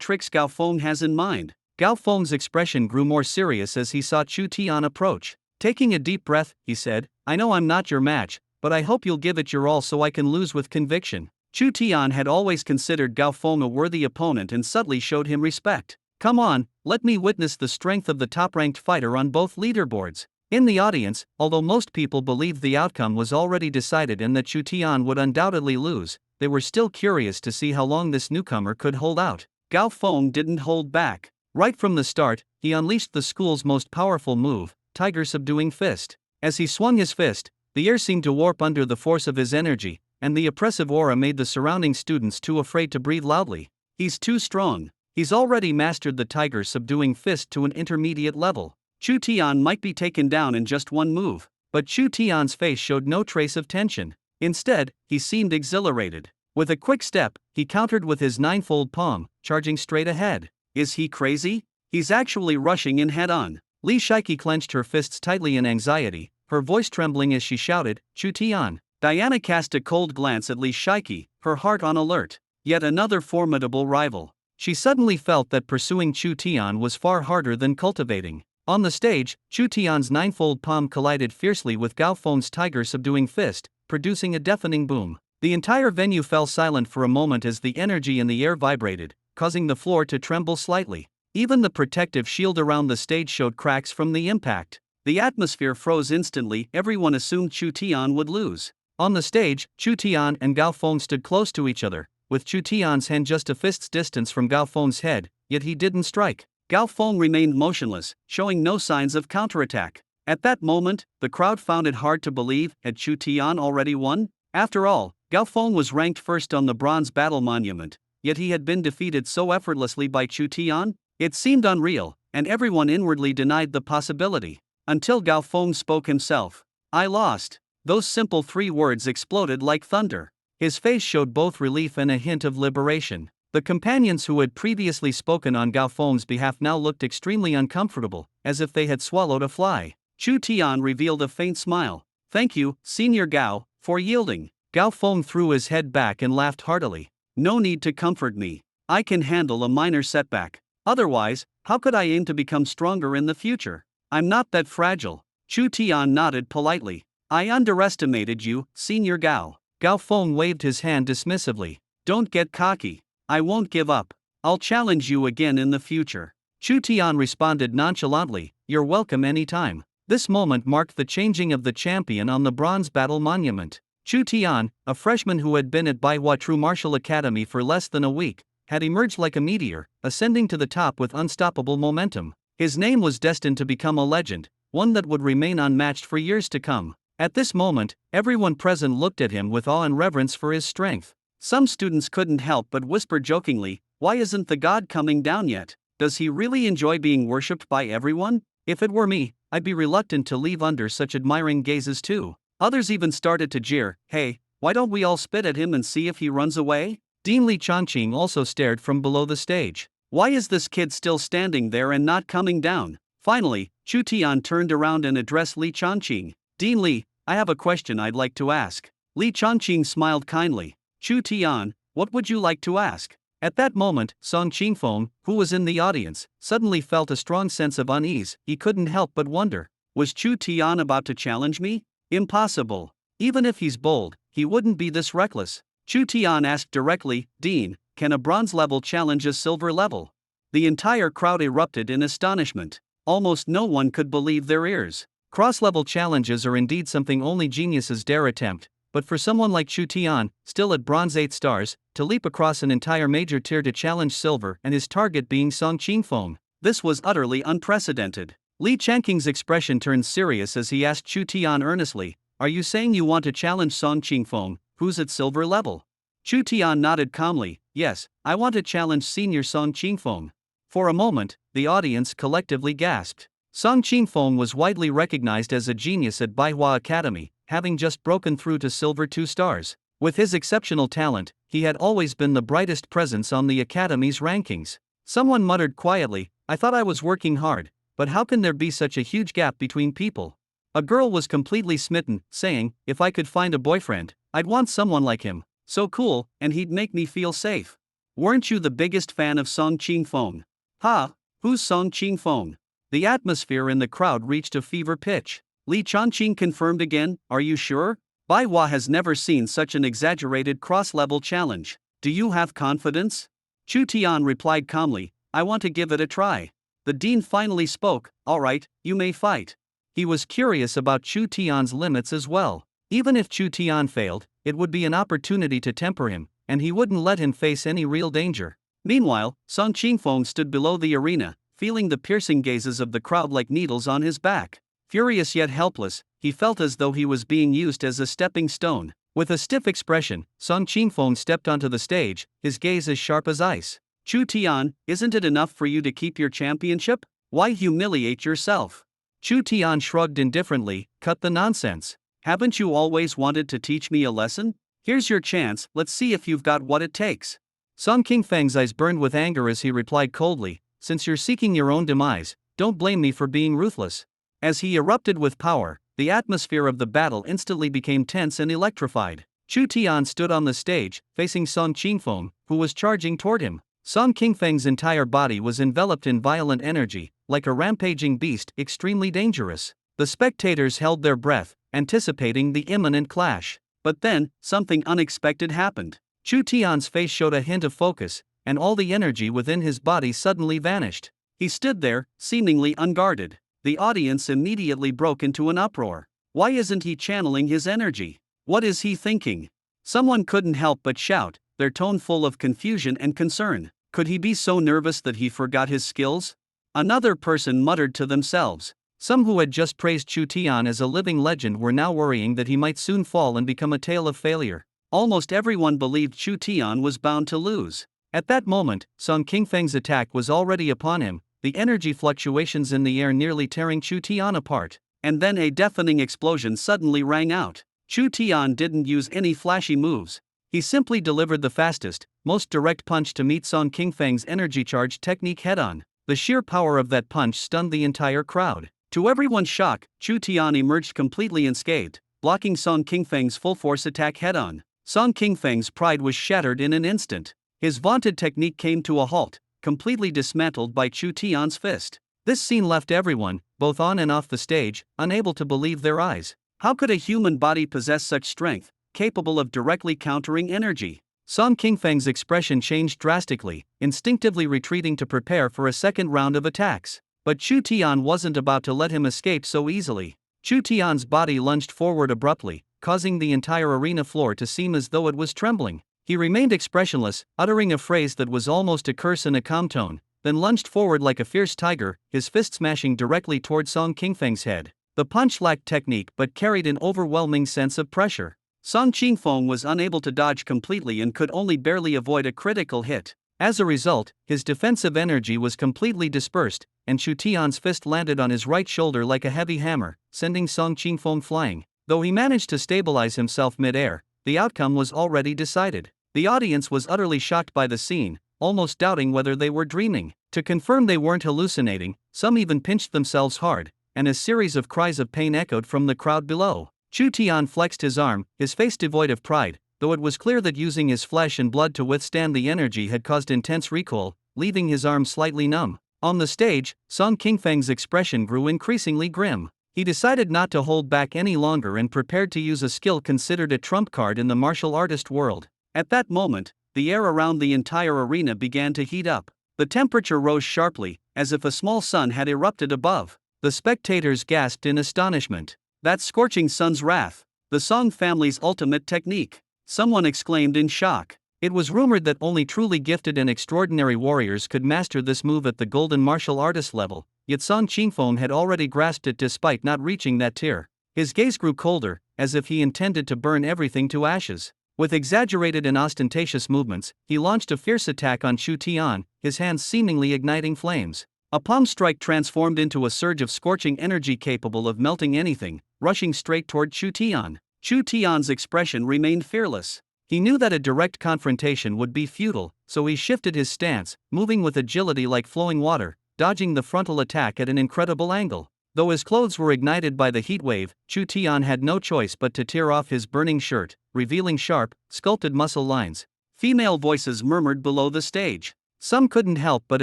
tricks Gao Feng has in mind?" Gao Feng's expression grew more serious as he saw Chu Tian approach. Taking a deep breath, he said, "I know I'm not your match, but I hope you'll give it your all so I can lose with conviction." Chu Tian had always considered Gao Feng a worthy opponent and subtly showed him respect. "Come on, let me witness the strength of the top-ranked fighter on both leaderboards." In the audience, although most people believed the outcome was already decided and that Chu Tian would undoubtedly lose, they were still curious to see how long this newcomer could hold out. Gao Feng didn't hold back. Right from the start, he unleashed the school's most powerful move, Tiger Subduing Fist. As he swung his fist, the air seemed to warp under the force of his energy, and the oppressive aura made the surrounding students too afraid to breathe loudly. He's too strong. He's already mastered the Tiger Subduing Fist to an intermediate level. Chu Tian might be taken down in just one move, but Chu Tian's face showed no trace of tension. Instead, he seemed exhilarated. With a quick step, he countered with his ninefold palm, charging straight ahead. Is he crazy? He's actually rushing in head-on. Li Shiki clenched her fists tightly in anxiety, her voice trembling as she shouted, Chu Tian. Diana cast a cold glance at Li Shiki, her heart on alert. Yet another formidable rival. She suddenly felt that pursuing Chu Tian was far harder than cultivating. On the stage, Chu Tian's ninefold palm collided fiercely with Gao Feng's Tiger Subduing Fist, producing a deafening boom. The entire venue fell silent for a moment as the energy in the air vibrated, causing the floor to tremble slightly. Even the protective shield around the stage showed cracks from the impact. The atmosphere froze instantly, everyone assumed Chu Tian would lose. On the stage, Chu Tian and Gao Feng stood close to each other, with Chu Tian's hand just a fist's distance from Gao Feng's head, yet he didn't strike. Gao Feng remained motionless, showing no signs of counterattack. At that moment, the crowd found it hard to believe, had Chu Tian already won? After all, Gao Feng was ranked first on the bronze battle monument, yet he had been defeated so effortlessly by Chu Tian? It seemed unreal, and everyone inwardly denied the possibility. Until Gao Feng spoke himself. I lost. Those simple 3 words exploded like thunder. His face showed both relief and a hint of liberation. The companions who had previously spoken on Gao Feng's behalf now looked extremely uncomfortable, as if they had swallowed a fly. Chu Tian revealed a faint smile. Thank you, Senior Gao, for yielding. Gao Feng threw his head back and laughed heartily. No need to comfort me. I can handle a minor setback. Otherwise, how could I aim to become stronger in the future? I'm not that fragile. Chu Tian nodded politely. I underestimated you, Senior Gao. Gao Feng waved his hand dismissively. Don't get cocky. I won't give up. I'll challenge you again in the future. Chu Tian responded nonchalantly, you're welcome anytime. This moment marked the changing of the champion on the bronze battle monument. Chu Tian, a freshman who had been at Baihua True Martial Academy for less than a week, had emerged like a meteor, ascending to the top with unstoppable momentum. His name was destined to become a legend, one that would remain unmatched for years to come. At this moment, everyone present looked at him with awe and reverence for his strength. Some students couldn't help but whisper jokingly, why isn't the god coming down yet? Does he really enjoy being worshipped by everyone? If it were me, I'd be reluctant to leave under such admiring gazes too. Others even started to jeer, hey, why don't we all spit at him and see if he runs away? Dean Li Changqing also stared from below the stage. Why is this kid still standing there and not coming down? Finally, Chu Tian turned around and addressed Li Changqing. Dean Li, I have a question I'd like to ask. Li Changqing smiled kindly. Chu Tian, what would you like to ask? At that moment, Song Qingfeng, who was in the audience, suddenly felt a strong sense of unease. He couldn't help but wonder, was Chu Tian about to challenge me? Impossible. Even if he's bold, he wouldn't be this reckless. Chu Tian asked directly, Dean, can a bronze level challenge a silver level? The entire crowd erupted in astonishment. Almost no one could believe their ears. Cross-level challenges are indeed something only geniuses dare attempt. But for someone like Chu Tian, still at bronze 8 stars, to leap across an entire major tier to challenge silver and his target being Song Qingfeng, this was utterly unprecedented. Li Changqing's expression turned serious as he asked Chu Tian earnestly, are you saying you want to challenge Song Qingfeng, who's at silver level? Chu Tian nodded calmly, yes, I want to challenge senior Song Qingfeng. For a moment, the audience collectively gasped. Song Qingfeng was widely recognized as a genius at Baihua Academy, having just broken through to silver 2 stars. With his exceptional talent, he had always been the brightest presence on the Academy's rankings. Someone muttered quietly, I thought I was working hard, but how can there be such a huge gap between people? A girl was completely smitten, saying, if I could find a boyfriend, I'd want someone like him. So cool, and he'd make me feel safe. Weren't you the biggest fan of Song Qingfeng? Ha, who's Song Qingfeng? The atmosphere in the crowd reached a fever pitch. Li Changqing confirmed again, are you sure? Baihua has never seen such an exaggerated cross-level challenge. Do you have confidence? Chu Tian replied calmly, I want to give it a try. The dean finally spoke, all right, you may fight. He was curious about Chu Tian's limits as well. Even if Chu Tian failed, it would be an opportunity to temper him, and he wouldn't let him face any real danger. Meanwhile, Song Qingfeng stood below the arena, feeling the piercing gazes of the crowd like needles on his back. Furious yet helpless, he felt as though he was being used as a stepping stone. With a stiff expression, Song Qingfeng stepped onto the stage, his gaze as sharp as ice. Chu Tian, isn't it enough for you to keep your championship? Why humiliate yourself? Chu Tian shrugged indifferently, cut the nonsense. Haven't you always wanted to teach me a lesson? Here's your chance, let's see if you've got what it takes. Song Qingfeng's eyes burned with anger as he replied coldly, since you're seeking your own demise, don't blame me for being ruthless. As he erupted with power, the atmosphere of the battle instantly became tense and electrified. Chu Tian stood on the stage, facing Song Qingfeng, who was charging toward him. Song Qingfeng's entire body was enveloped in violent energy, like a rampaging beast, extremely dangerous. The spectators held their breath, anticipating the imminent clash. But then, something unexpected happened. Chu Tian's face showed a hint of focus, and all the energy within his body suddenly vanished. He stood there, seemingly unguarded. The audience immediately broke into an uproar. Why isn't he channeling his energy? What is he thinking? Someone couldn't help but shout, their tone full of confusion and concern. Could he be so nervous that he forgot his skills? Another person muttered to themselves. Some who had just praised Chu Tian as a living legend were now worrying that he might soon fall and become a tale of failure. Almost everyone believed Chu Tian was bound to lose. At that moment, Song Qingfeng's attack was already upon him, the energy fluctuations in the air nearly tearing Chu Tian apart. And then a deafening explosion suddenly rang out. Chu Tian didn't use any flashy moves. He simply delivered the fastest, most direct punch to meet Song Qingfeng's energy-charged technique head-on. The sheer power of that punch stunned the entire crowd. To everyone's shock, Chu Tian emerged completely unscathed, blocking Song Qingfeng's full-force attack head-on. Song Qingfeng's pride was shattered in an instant. His vaunted technique came to a halt, completely dismantled by Chu Tian's fist. This scene left everyone, both on and off the stage, unable to believe their eyes. How could a human body possess such strength, capable of directly countering energy? Song Qingfeng's expression changed drastically, instinctively retreating to prepare for a second round of attacks. But Chu Tian wasn't about to let him escape so easily. Chu Tian's body lunged forward abruptly, causing the entire arena floor to seem as though it was trembling. He remained expressionless, uttering a phrase that was almost a curse in a calm tone, then lunged forward like a fierce tiger, his fist smashing directly toward Song Qingfeng's head. The punch lacked technique but carried an overwhelming sense of pressure. Song Qingfeng was unable to dodge completely and could only barely avoid a critical hit. As a result, his defensive energy was completely dispersed, and Chu Tian's fist landed on his right shoulder like a heavy hammer, sending Song Qingfeng flying. Though he managed to stabilize himself mid-air, the outcome was already decided. The audience was utterly shocked by the scene, almost doubting whether they were dreaming. To confirm they weren't hallucinating, some even pinched themselves hard, and a series of cries of pain echoed from the crowd below. Chu Tian flexed his arm, his face devoid of pride, though it was clear that using his flesh and blood to withstand the energy had caused intense recoil, leaving his arm slightly numb. On the stage, Song Qingfeng's expression grew increasingly grim. He decided not to hold back any longer and prepared to use a skill considered a trump card in the martial artist world. At that moment, the air around the entire arena began to heat up. The temperature rose sharply, as if a small sun had erupted above. The spectators gasped in astonishment. That's Scorching Sun's Wrath, the Song family's ultimate technique. Someone exclaimed in shock. It was rumored that only truly gifted and extraordinary warriors could master this move at the golden martial artist level, yet Song Qingfeng had already grasped it despite not reaching that tier. His gaze grew colder, as if he intended to burn everything to ashes. With exaggerated and ostentatious movements, he launched a fierce attack on Chu Tian, his hands seemingly igniting flames. A palm strike transformed into a surge of scorching energy capable of melting anything, rushing straight toward Chu Tian. Chu Tian's expression remained fearless. He knew that a direct confrontation would be futile, so he shifted his stance, moving with agility like flowing water, dodging the frontal attack at an incredible angle. Though his clothes were ignited by the heat wave, Chu Tian had no choice but to tear off his burning shirt, revealing sharp, sculpted muscle lines. Female voices murmured below the stage. Some couldn't help but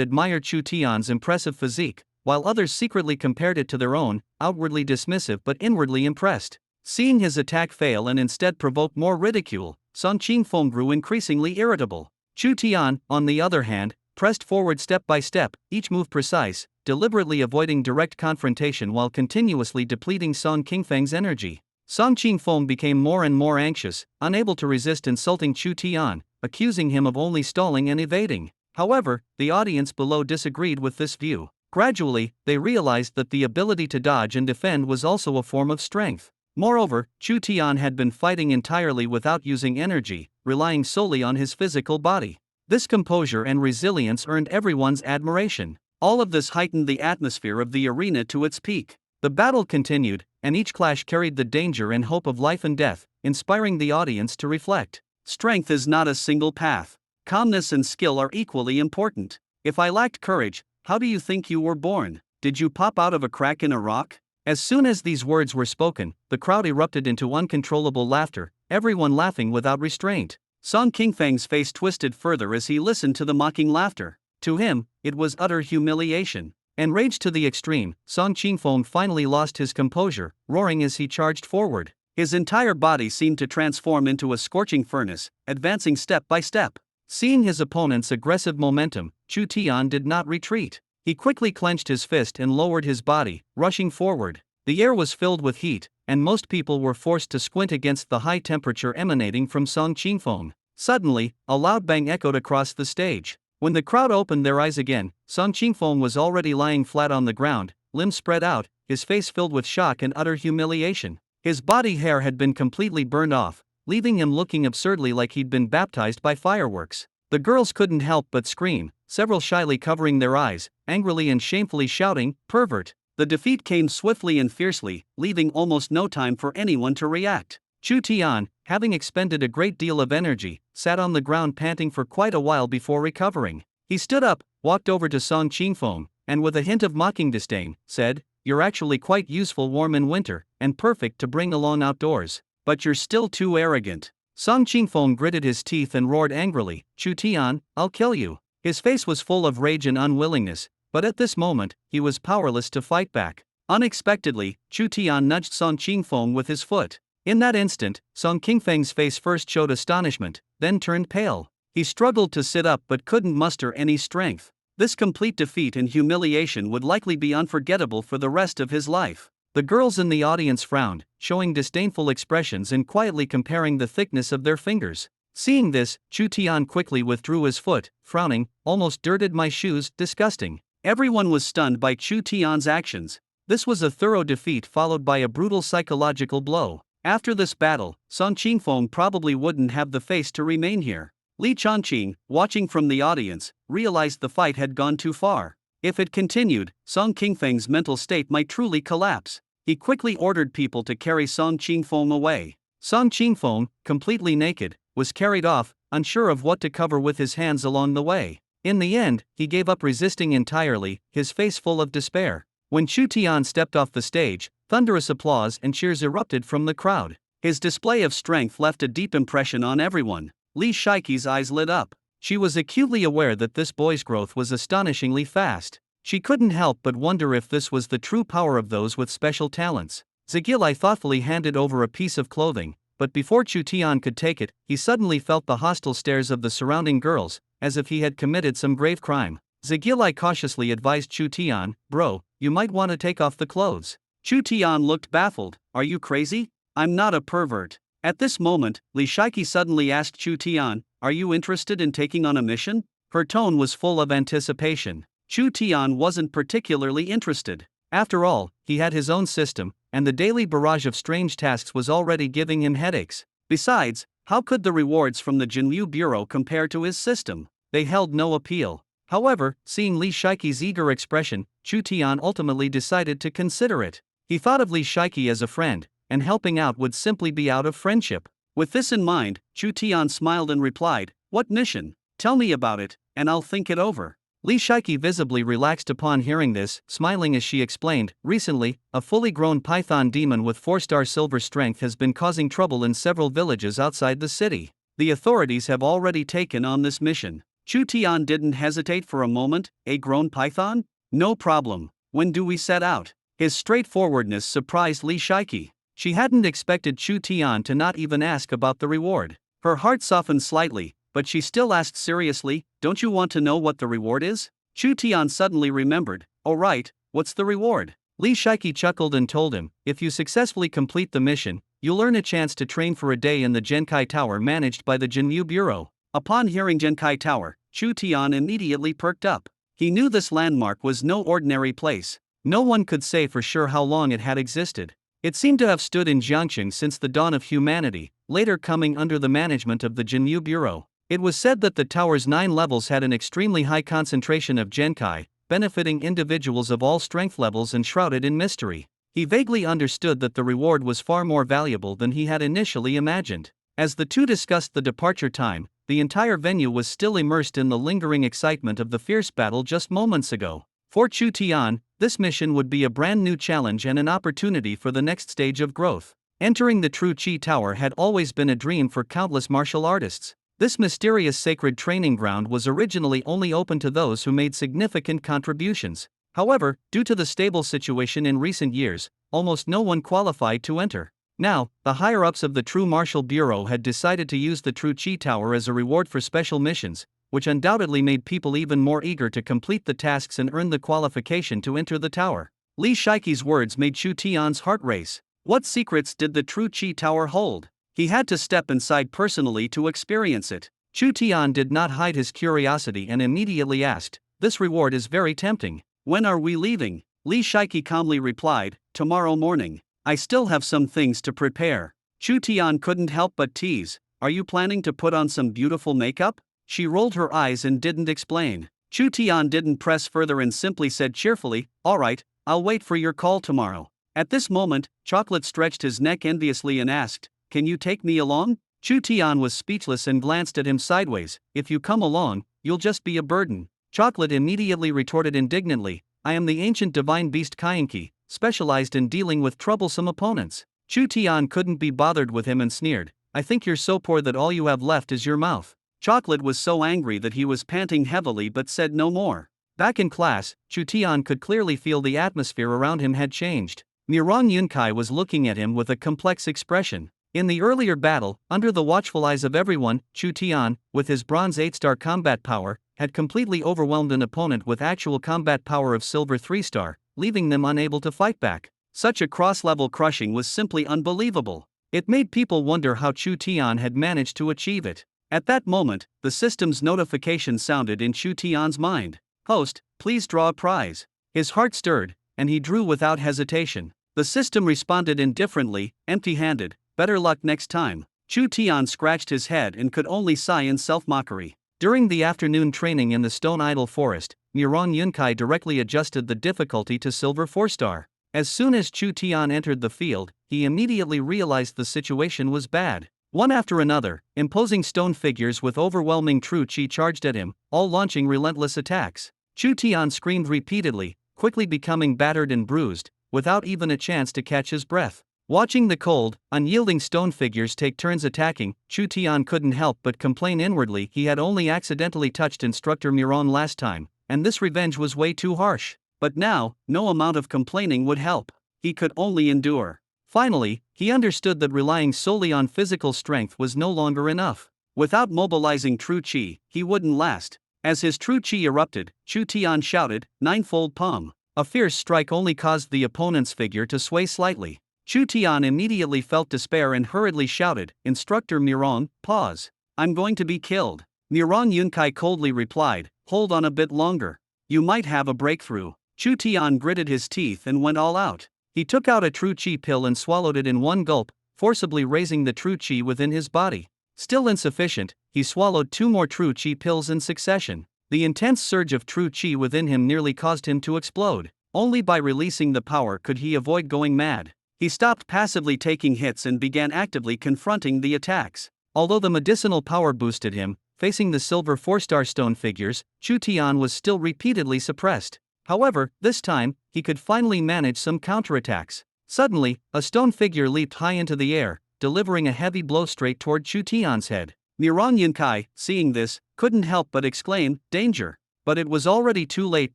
admire Chu Tian's impressive physique, while others secretly compared it to their own, outwardly dismissive but inwardly impressed. Seeing his attack fail and instead provoke more ridicule, Song Qingfeng grew increasingly irritable. Chu Tian, on the other hand, pressed forward step by step, each move precise, deliberately avoiding direct confrontation while continuously depleting Song Qingfeng's energy. Song Qingfeng became more and more anxious, unable to resist insulting Chu Tian, accusing him of only stalling and evading. However, the audience below disagreed with this view. Gradually, they realized that the ability to dodge and defend was also a form of strength. Moreover, Chu Tian had been fighting entirely without using energy, relying solely on his physical body. This composure and resilience earned everyone's admiration. All of this heightened the atmosphere of the arena to its peak. The battle continued, and each clash carried the danger and hope of life and death, inspiring the audience to reflect. Strength is not a single path. Calmness and skill are equally important. If I lacked courage, how do you think you were born? Did you pop out of a crack in a rock? As soon as these words were spoken, the crowd erupted into uncontrollable laughter, everyone laughing without restraint. Song Qingfeng's face twisted further as he listened to the mocking laughter. To him, it was utter humiliation. Enraged to the extreme, Song Qingfeng finally lost his composure, roaring as he charged forward. His entire body seemed to transform into a scorching furnace, advancing step by step. Seeing his opponent's aggressive momentum, Chu Tian did not retreat. He quickly clenched his fist and lowered his body, rushing forward. The air was filled with heat, and most people were forced to squint against the high temperature emanating from Song Qingfeng. Suddenly, a loud bang echoed across the stage. When the crowd opened their eyes again, Song Qingfeng was already lying flat on the ground, limbs spread out, his face filled with shock and utter humiliation. His body hair had been completely burned off, leaving him looking absurdly like he'd been baptized by fireworks. The girls couldn't help but scream, several shyly covering their eyes, angrily and shamefully shouting, "Pervert!" The defeat came swiftly and fiercely, leaving almost no time for anyone to react. Chu Tian, having expended a great deal of energy, sat on the ground panting for quite a while before recovering. He stood up, walked over to Song Qingfeng, and with a hint of mocking disdain, said, "You're actually quite useful warm in winter, and perfect to bring along outdoors. But you're still too arrogant." Song Qingfeng gritted his teeth and roared angrily, "Chu Tian, I'll kill you." His face was full of rage and unwillingness, but at this moment, he was powerless to fight back. Unexpectedly, Chu Tian nudged Song Qingfeng with his foot. In that instant, Song Qingfeng's face first showed astonishment, then turned pale. He struggled to sit up but couldn't muster any strength. This complete defeat and humiliation would likely be unforgettable for the rest of his life. The girls in the audience frowned, showing disdainful expressions and quietly comparing the thickness of their fingers. Seeing this, Chu Tian quickly withdrew his foot, frowning, "Almost dirted my shoes, disgusting." Everyone was stunned by Chu Tian's actions. This was a thorough defeat followed by a brutal psychological blow. After this battle, Song Qingfeng probably wouldn't have the face to remain here. Li Chongqing, watching from the audience, realized the fight had gone too far. If it continued, Song Qingfeng's mental state might truly collapse. He quickly ordered people to carry Song Qingfeng away. Song Qingfeng, completely naked, was carried off, unsure of what to cover with his hands along the way. In the end, he gave up resisting entirely, his face full of despair. When Chu Tian stepped off the stage, thunderous applause and cheers erupted from the crowd. His display of strength left a deep impression on everyone. Li Shaiqi's eyes lit up. She was acutely aware that this boy's growth was astonishingly fast. She couldn't help but wonder if this was the true power of those with special talents. Zagilai thoughtfully handed over a piece of clothing, but before Chu Tian could take it, he suddenly felt the hostile stares of the surrounding girls, as if he had committed some grave crime. Zagilai cautiously advised Chu Tian, "Bro, you might want to take off the clothes." Chu Tian looked baffled. "Are you crazy? I'm not a pervert." At this moment, Li Shaiqi suddenly asked Chu Tian, "Are you interested in taking on a mission?" Her tone was full of anticipation. Chu Tian wasn't particularly interested. After all, he had his own system, and the daily barrage of strange tasks was already giving him headaches. Besides, how could the rewards from the Jinliu Bureau compare to his system? They held no appeal. However, seeing Li Shaiqi's eager expression, Chu Tian ultimately decided to consider it. He thought of Li Shaiqi as a friend, and helping out would simply be out of friendship. With this in mind, Chu Tian smiled and replied, "What mission? Tell me about it, and I'll think it over." Li Shaiqi visibly relaxed upon hearing this, smiling as she explained, "Recently, a fully grown python demon with 4-star silver strength has been causing trouble in several villages outside the city. The authorities have already taken on this mission." Chu Tian didn't hesitate for a moment. "A grown python? No problem. When do we set out?" His straightforwardness surprised Li Shaiqi. She hadn't expected Chu Tian to not even ask about the reward. Her heart softened slightly, but she still asked seriously, "Don't you want to know what the reward is?" Chu Tian suddenly remembered, "Oh right, what's the reward?" Li Shaiqi chuckled and told him, "If you successfully complete the mission, you'll earn a chance to train for a day in the Genkai Tower managed by the Jinmu Bureau. Upon hearing Genkai Tower, Chu Tian immediately perked up. He knew this landmark was no ordinary place. No one could say for sure how long it had existed. It seemed to have stood in Jiangxing since the dawn of humanity, later coming under the management of the Jinmu Bureau. It was said that the tower's 9 levels had an extremely high concentration of Genkai, benefiting individuals of all strength levels and shrouded in mystery. He vaguely understood that the reward was far more valuable than he had initially imagined. As the two discussed the departure time, the entire venue was still immersed in the lingering excitement of the fierce battle just moments ago. For Chu Tian, this mission would be a brand new challenge and an opportunity for the next stage of growth. Entering the True Chi Tower had always been a dream for countless martial artists. This mysterious sacred training ground was originally only open to those who made significant contributions. However, due to the stable situation in recent years, almost no one qualified to enter. Now, the higher-ups of the True Martial Bureau had decided to use the True Chi Tower as a reward for special missions, which undoubtedly made people even more eager to complete the tasks and earn the qualification to enter the tower. Li Shiki's words made Chu Tian's heart race. What secrets did the True Chi Tower hold? He had to step inside personally to experience it. Chu Tian did not hide his curiosity and immediately asked, "This reward is very tempting. When are we leaving?" Li Shiki calmly replied, "Tomorrow morning. I still have some things to prepare." Chu Tian couldn't help but tease, "Are you planning to put on some beautiful makeup?" She rolled her eyes and didn't explain. Chu Tian didn't press further and simply said cheerfully, "All right, I'll wait for your call tomorrow." At this moment, Chocolate stretched his neck enviously and asked, "Can you take me along?" Chu Tian was speechless and glanced at him sideways. "If you come along, you'll just be a burden." Chocolate immediately retorted indignantly, "I am the ancient divine beast Kaienki, specialized in dealing with troublesome opponents." Chu Tian couldn't be bothered with him and sneered, "I think you're so poor that all you have left is your mouth." Chocolate was so angry that he was panting heavily but said no more. Back in class, Chu Tian could clearly feel the atmosphere around him had changed. Mirong Yunkai was looking at him with a complex expression. In the earlier battle, under the watchful eyes of everyone, Chu Tian, with his bronze 8-star combat power, had completely overwhelmed an opponent with actual combat power of silver 3-star, leaving them unable to fight back. Such a cross-level crushing was simply unbelievable. It made people wonder how Chu Tian had managed to achieve it. At that moment, the system's notification sounded in Chu Tian's mind. "Host, please draw a prize." His heart stirred, and he drew without hesitation. The system responded indifferently, empty-handed, "Better luck next time." Chu Tian scratched his head and could only sigh in self-mockery. During the afternoon training in the Stone Idol Forest, Mirong Yunkai directly adjusted the difficulty to silver 4-star. As soon as Chu Tian entered the field, he immediately realized the situation was bad. One after another, imposing stone figures with overwhelming true chi charged at him, all launching relentless attacks. Chu Tian screamed repeatedly, quickly becoming battered and bruised, without even a chance to catch his breath. Watching the cold, unyielding stone figures take turns attacking, Chu Tian couldn't help but complain inwardly he had only accidentally touched Instructor Miron last time, and this revenge was way too harsh. But now, no amount of complaining would help. He could only endure. Finally, he understood that relying solely on physical strength was no longer enough. Without mobilizing true chi, he wouldn't last. As his true chi erupted, Chu Tian shouted, "Ninefold palm." A fierce strike only caused the opponent's figure to sway slightly. Chu Tian immediately felt despair and hurriedly shouted, "Instructor Mirong, pause. I'm going to be killed." Mirong Yunkai coldly replied, "Hold on a bit longer. You might have a breakthrough." Chu Tian gritted his teeth and went all out. He took out a true chi pill and swallowed it in one gulp, forcibly raising the true chi within his body. Still insufficient, he swallowed 2 more true chi pills in succession. The intense surge of true chi within him nearly caused him to explode. Only by releasing the power could he avoid going mad. He stopped passively taking hits and began actively confronting the attacks. Although the medicinal power boosted him, facing the silver 4-star stone figures, Chu Tian was still repeatedly suppressed. However, this time, he could finally manage some counterattacks. Suddenly, a stone figure leaped high into the air, delivering a heavy blow straight toward Chu Tian's head. Mirong Yunkai, seeing this, couldn't help but exclaim, "Danger!" But it was already too late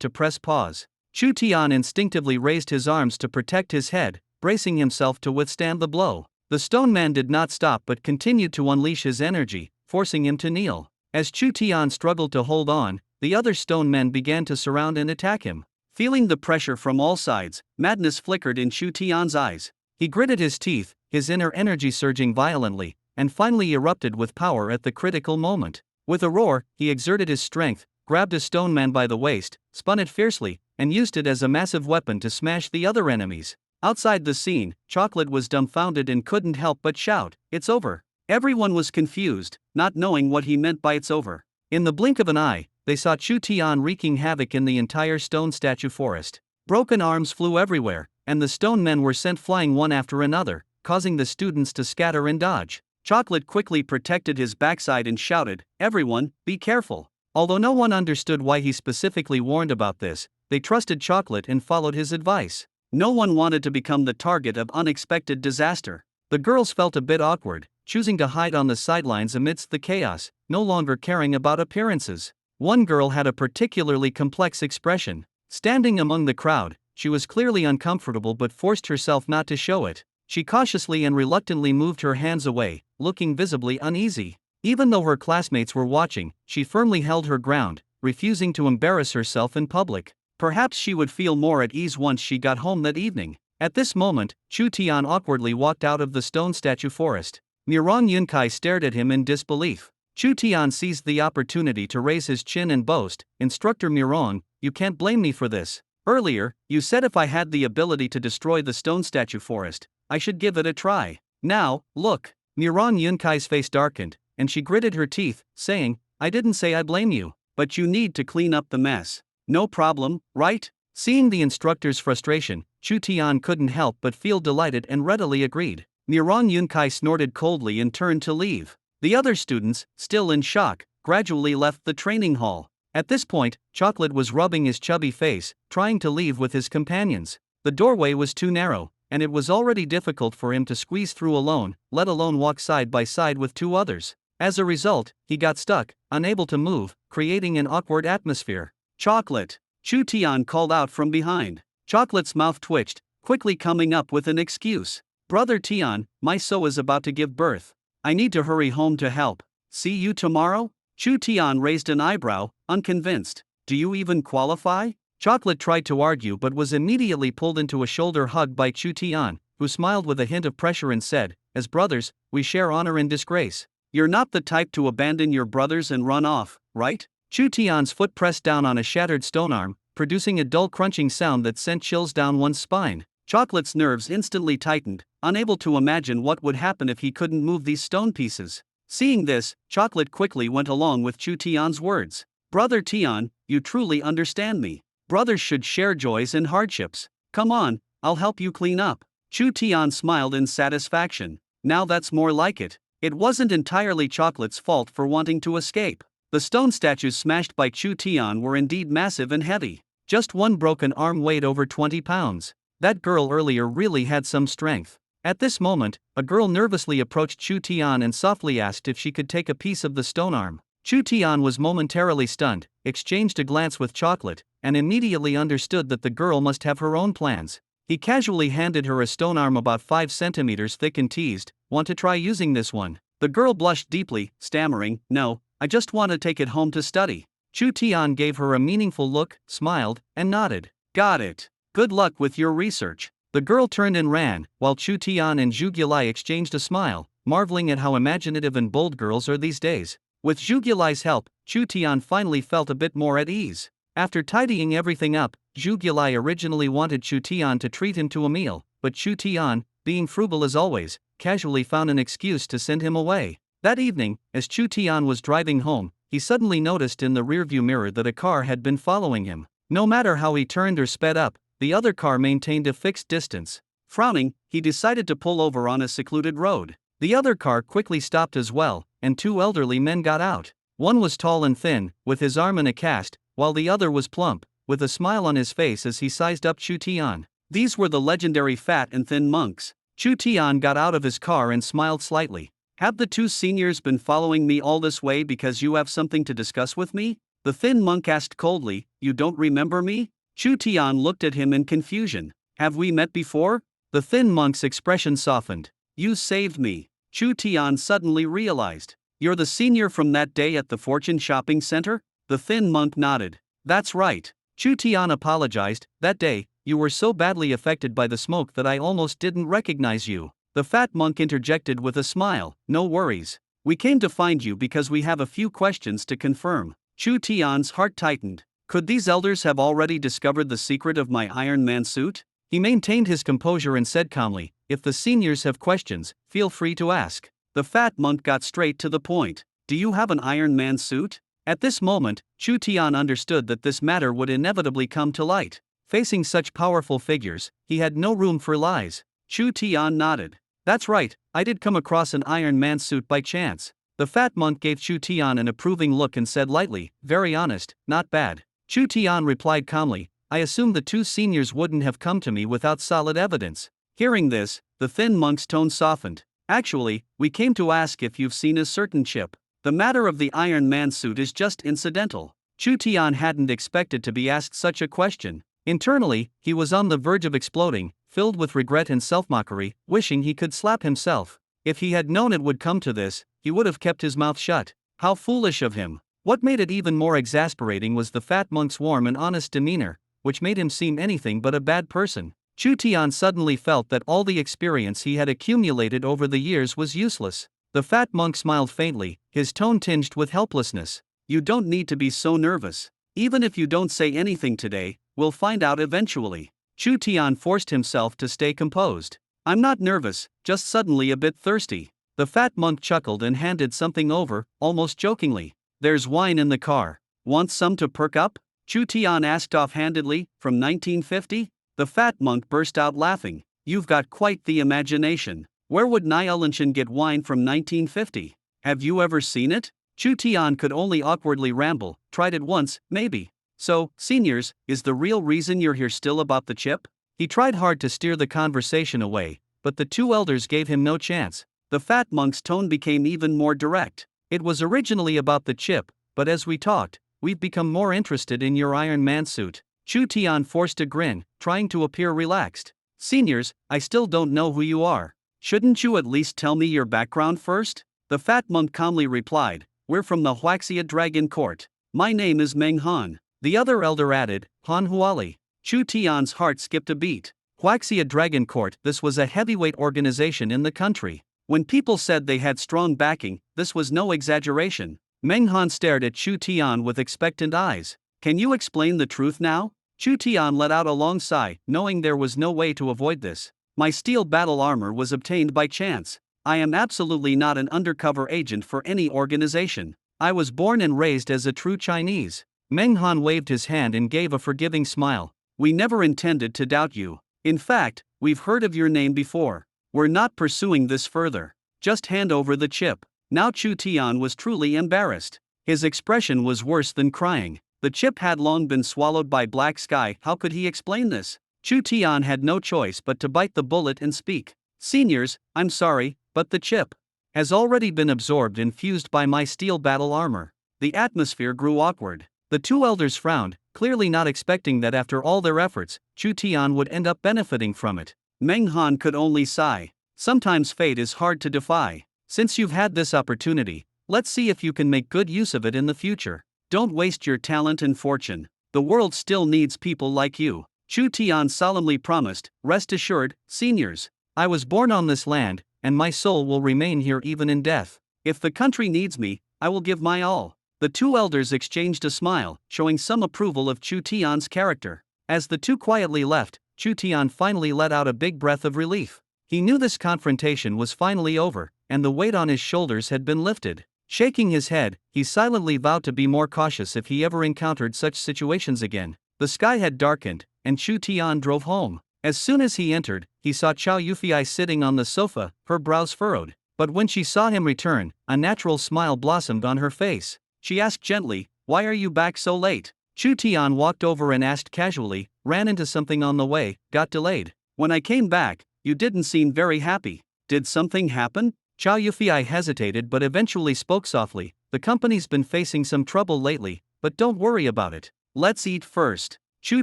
to press pause. Chu Tian instinctively raised his arms to protect his head, bracing himself to withstand the blow. The stone man did not stop but continued to unleash his energy, forcing him to kneel. As Chu Tian struggled to hold on, the other stone men began to surround and attack him. Feeling the pressure from all sides, madness flickered in Chu Tian's eyes. He gritted his teeth, his inner energy surging violently, and finally erupted with power at the critical moment. With a roar, he exerted his strength, grabbed a stone man by the waist, spun it fiercely, and used it as a massive weapon to smash the other enemies. Outside the scene, Chocolate was dumbfounded and couldn't help but shout, "It's over." Everyone was confused, not knowing what he meant by "it's over." In the blink of an eye, they saw Chu Tian wreaking havoc in the entire stone statue forest. Broken arms flew everywhere, and the stone men were sent flying one after another, causing the students to scatter and dodge. Chocolate quickly protected his backside and shouted, "Everyone, be careful." Although no one understood why he specifically warned about this, they trusted Chocolate and followed his advice. No one wanted to become the target of unexpected disaster. The girls felt a bit awkward, choosing to hide on the sidelines amidst the chaos, no longer caring about appearances. One girl had a particularly complex expression. Standing among the crowd, she was clearly uncomfortable but forced herself not to show it. She cautiously and reluctantly moved her hands away, looking visibly uneasy. Even though her classmates were watching, she firmly held her ground, refusing to embarrass herself in public. Perhaps she would feel more at ease once she got home that evening. At this moment, Chu Tian awkwardly walked out of the stone statue forest. Miran Yunkai stared at him in disbelief. Chu Tian seized the opportunity to raise his chin and boast, "Instructor Miran, you can't blame me for this. Earlier, you said if I had the ability to destroy the stone statue forest, I should give it a try. Now, look." Miran Yunkai's face darkened, and she gritted her teeth, saying, "I didn't say I blame you, but you need to clean up the mess. No problem, right?" Seeing the instructor's frustration, Chu Tian couldn't help but feel delighted and readily agreed. Miran Yunkai snorted coldly and turned to leave. The other students, still in shock, gradually left the training hall. At this point, Chocolate was rubbing his chubby face, trying to leave with his companions. The doorway was too narrow, and it was already difficult for him to squeeze through alone, let alone walk side by side with two others. As a result, he got stuck, unable to move, creating an awkward atmosphere. "Chocolate!" Chu Tian called out from behind. Chocolate's mouth twitched, quickly coming up with an excuse. "Brother Tian, my So is about to give birth. I need to hurry home to help. See you tomorrow?" Chu Tian raised an eyebrow, unconvinced. "Do you even qualify?" Chocolate tried to argue but was immediately pulled into a shoulder hug by Chu Tian, who smiled with a hint of pressure and said, "As brothers, we share honor and disgrace. You're not the type to abandon your brothers and run off, right?" Chu Tian's foot pressed down on a shattered stone arm, producing a dull crunching sound that sent chills down one's spine. Chocolate's nerves instantly tightened, unable to imagine what would happen if he couldn't move these stone pieces. Seeing this, Chocolate quickly went along with Chu Tian's words. "Brother Tian, you truly understand me. Brothers should share joys and hardships. Come on, I'll help you clean up." Chu Tian smiled in satisfaction. Now that's more like it. It wasn't entirely Chocolate's fault for wanting to escape. The stone statues smashed by Chu Tian were indeed massive and heavy. Just one broken arm weighed over 20 pounds. That girl earlier really had some strength. At this moment, a girl nervously approached Chu Tian and softly asked if she could take a piece of the stone arm. Chu Tian was momentarily stunned, exchanged a glance with Chocolate, and immediately understood that the girl must have her own plans. He casually handed her a stone arm about 5 centimeters thick and teased, "Want to try using this one?" The girl blushed deeply, stammering, "No, I just want to take it home to study." Chu Tian gave her a meaningful look, smiled, and nodded. "Got it. Good luck with your research." The girl turned and ran, while Chu Tian and Zhu Gilai exchanged a smile, marveling at how imaginative and bold girls are these days. With Zhu Gilai's help, Chu Tian finally felt a bit more at ease. After tidying everything up, Zhu Gilai originally wanted Chu Tian to treat him to a meal, but Chu Tian, being frugal as always, casually found an excuse to send him away. That evening, as Chu Tian was driving home, he suddenly noticed in the rearview mirror that a car had been following him. No matter how he turned or sped up, the other car maintained a fixed distance. Frowning, he decided to pull over on a secluded road. The other car quickly stopped as well, and two elderly men got out. One was tall and thin, with his arm in a cast, while the other was plump, with a smile on his face as he sized up Chu Tian. These were the legendary fat and thin monks. Chu Tian got out of his car and smiled slightly. "Have the two seniors been following me all this way because you have something to discuss with me?" The thin monk asked coldly. "You don't remember me?" Chu Tian looked at him in confusion. "Have we met before?" The thin monk's expression softened. "You saved me." Chu Tian suddenly realized. "You're the senior from that day at the Fortune Shopping Center?" The thin monk nodded. "That's right." Chu Tian apologized. "That day, you were so badly affected by the smoke that I almost didn't recognize you. The fat monk interjected with a smile, no worries. We came to find you because we have a few questions to confirm. Chu Tian's heart tightened. Could these elders have already discovered the secret of my Iron Man suit? He maintained his composure and said calmly, if the seniors have questions, feel free to ask. The fat monk got straight to the point. Do you have an Iron Man suit? At this moment, Chu Tian understood that this matter would inevitably come to light. Facing such powerful figures, he had no room for lies. Chu Tian nodded. That's right, I did come across an Iron Man suit by chance. The fat monk gave Chu Tian an approving look and said lightly, very honest, not bad. Chu Tian replied calmly, I assume the two seniors wouldn't have come to me without solid evidence. Hearing this, the thin monk's tone softened. Actually, we came to ask if you've seen a certain chip. The matter of the Iron Man suit is just incidental. Chu Tian hadn't expected to be asked such a question. Internally, he was on the verge of exploding, filled with regret and self-mockery, wishing he could slap himself. If he had known it would come to this, he would have kept his mouth shut. How foolish of him. What made it even more exasperating was the fat monk's warm and honest demeanor, which made him seem anything but a bad person. Chu Tian suddenly felt that all the experience he had accumulated over the years was useless. The fat monk smiled faintly, his tone tinged with helplessness. You don't need to be so nervous. Even if you don't say anything today, we'll find out eventually. Chu Tian forced himself to stay composed. I'm not nervous, just suddenly a bit thirsty. The fat monk chuckled and handed something over, almost jokingly. There's wine in the car. Want some to perk up? Chu Tian asked offhandedly, from 1950? The fat monk burst out laughing. You've got quite the imagination. Where would Niaolinshan get wine from 1950? Have you ever seen it? Chu Tian could only awkwardly ramble, tried it once, maybe. So, seniors, is the real reason you're here still about the chip? He tried hard to steer the conversation away, but the two elders gave him no chance. The fat monk's tone became even more direct. It was originally about the chip, but as we talked, we've become more interested in your Iron Man suit. Chu Tian forced a grin, trying to appear relaxed. Seniors, I still don't know who you are. Shouldn't you at least tell me your background first? The fat monk calmly replied, we're from the Huaxia Dragon Court. My name is Meng Han. The other elder added, Han Huali. Chu Tian's heart skipped a beat. Huaxia Dragon Court, this was a heavyweight organization in the country. When people said they had strong backing, this was no exaggeration. Meng Han stared at Chu Tian with expectant eyes. Can you explain the truth now? Chu Tian let out a long sigh, knowing there was no way to avoid this. My steel battle armor was obtained by chance. I am absolutely not an undercover agent for any organization. I was born and raised as a true Chinese. Meng Han waved his hand and gave a forgiving smile. We never intended to doubt you. In fact, we've heard of your name before. We're not pursuing this further. Just hand over the chip. Now Chu Tian was truly embarrassed. His expression was worse than crying. The chip had long been swallowed by black sky. How could he explain this? Chu Tian had no choice but to bite the bullet and speak. Seniors, I'm sorry, but the chip has already been absorbed and fused by my steel battle armor. The atmosphere grew awkward. The two elders frowned, clearly not expecting that after all their efforts, Chu Tian would end up benefiting from it. Meng Han could only sigh. Sometimes fate is hard to defy. Since you've had this opportunity, let's see if you can make good use of it in the future. Don't waste your talent and fortune. The world still needs people like you. Chu Tian solemnly promised, rest assured, seniors. I was born on this land, and my soul will remain here even in death. If the country needs me, I will give my all. The two elders exchanged a smile, showing some approval of Chu Tian's character. As the two quietly left, Chu Tian finally let out a big breath of relief. He knew this confrontation was finally over, and the weight on his shoulders had been lifted. Shaking his head, he silently vowed to be more cautious if he ever encountered such situations again. The sky had darkened, and Chu Tian drove home. As soon as he entered, he saw Chow Yufei sitting on the sofa, her brows furrowed. But when she saw him return, a natural smile blossomed on her face. She asked gently, why are you back so late? Chu Tian walked over and asked casually, ran into something on the way, got delayed. When I came back, you didn't seem very happy. Did something happen? Chow Yufei hesitated but eventually spoke softly, the company's been facing some trouble lately, but don't worry about it. Let's eat first. Chu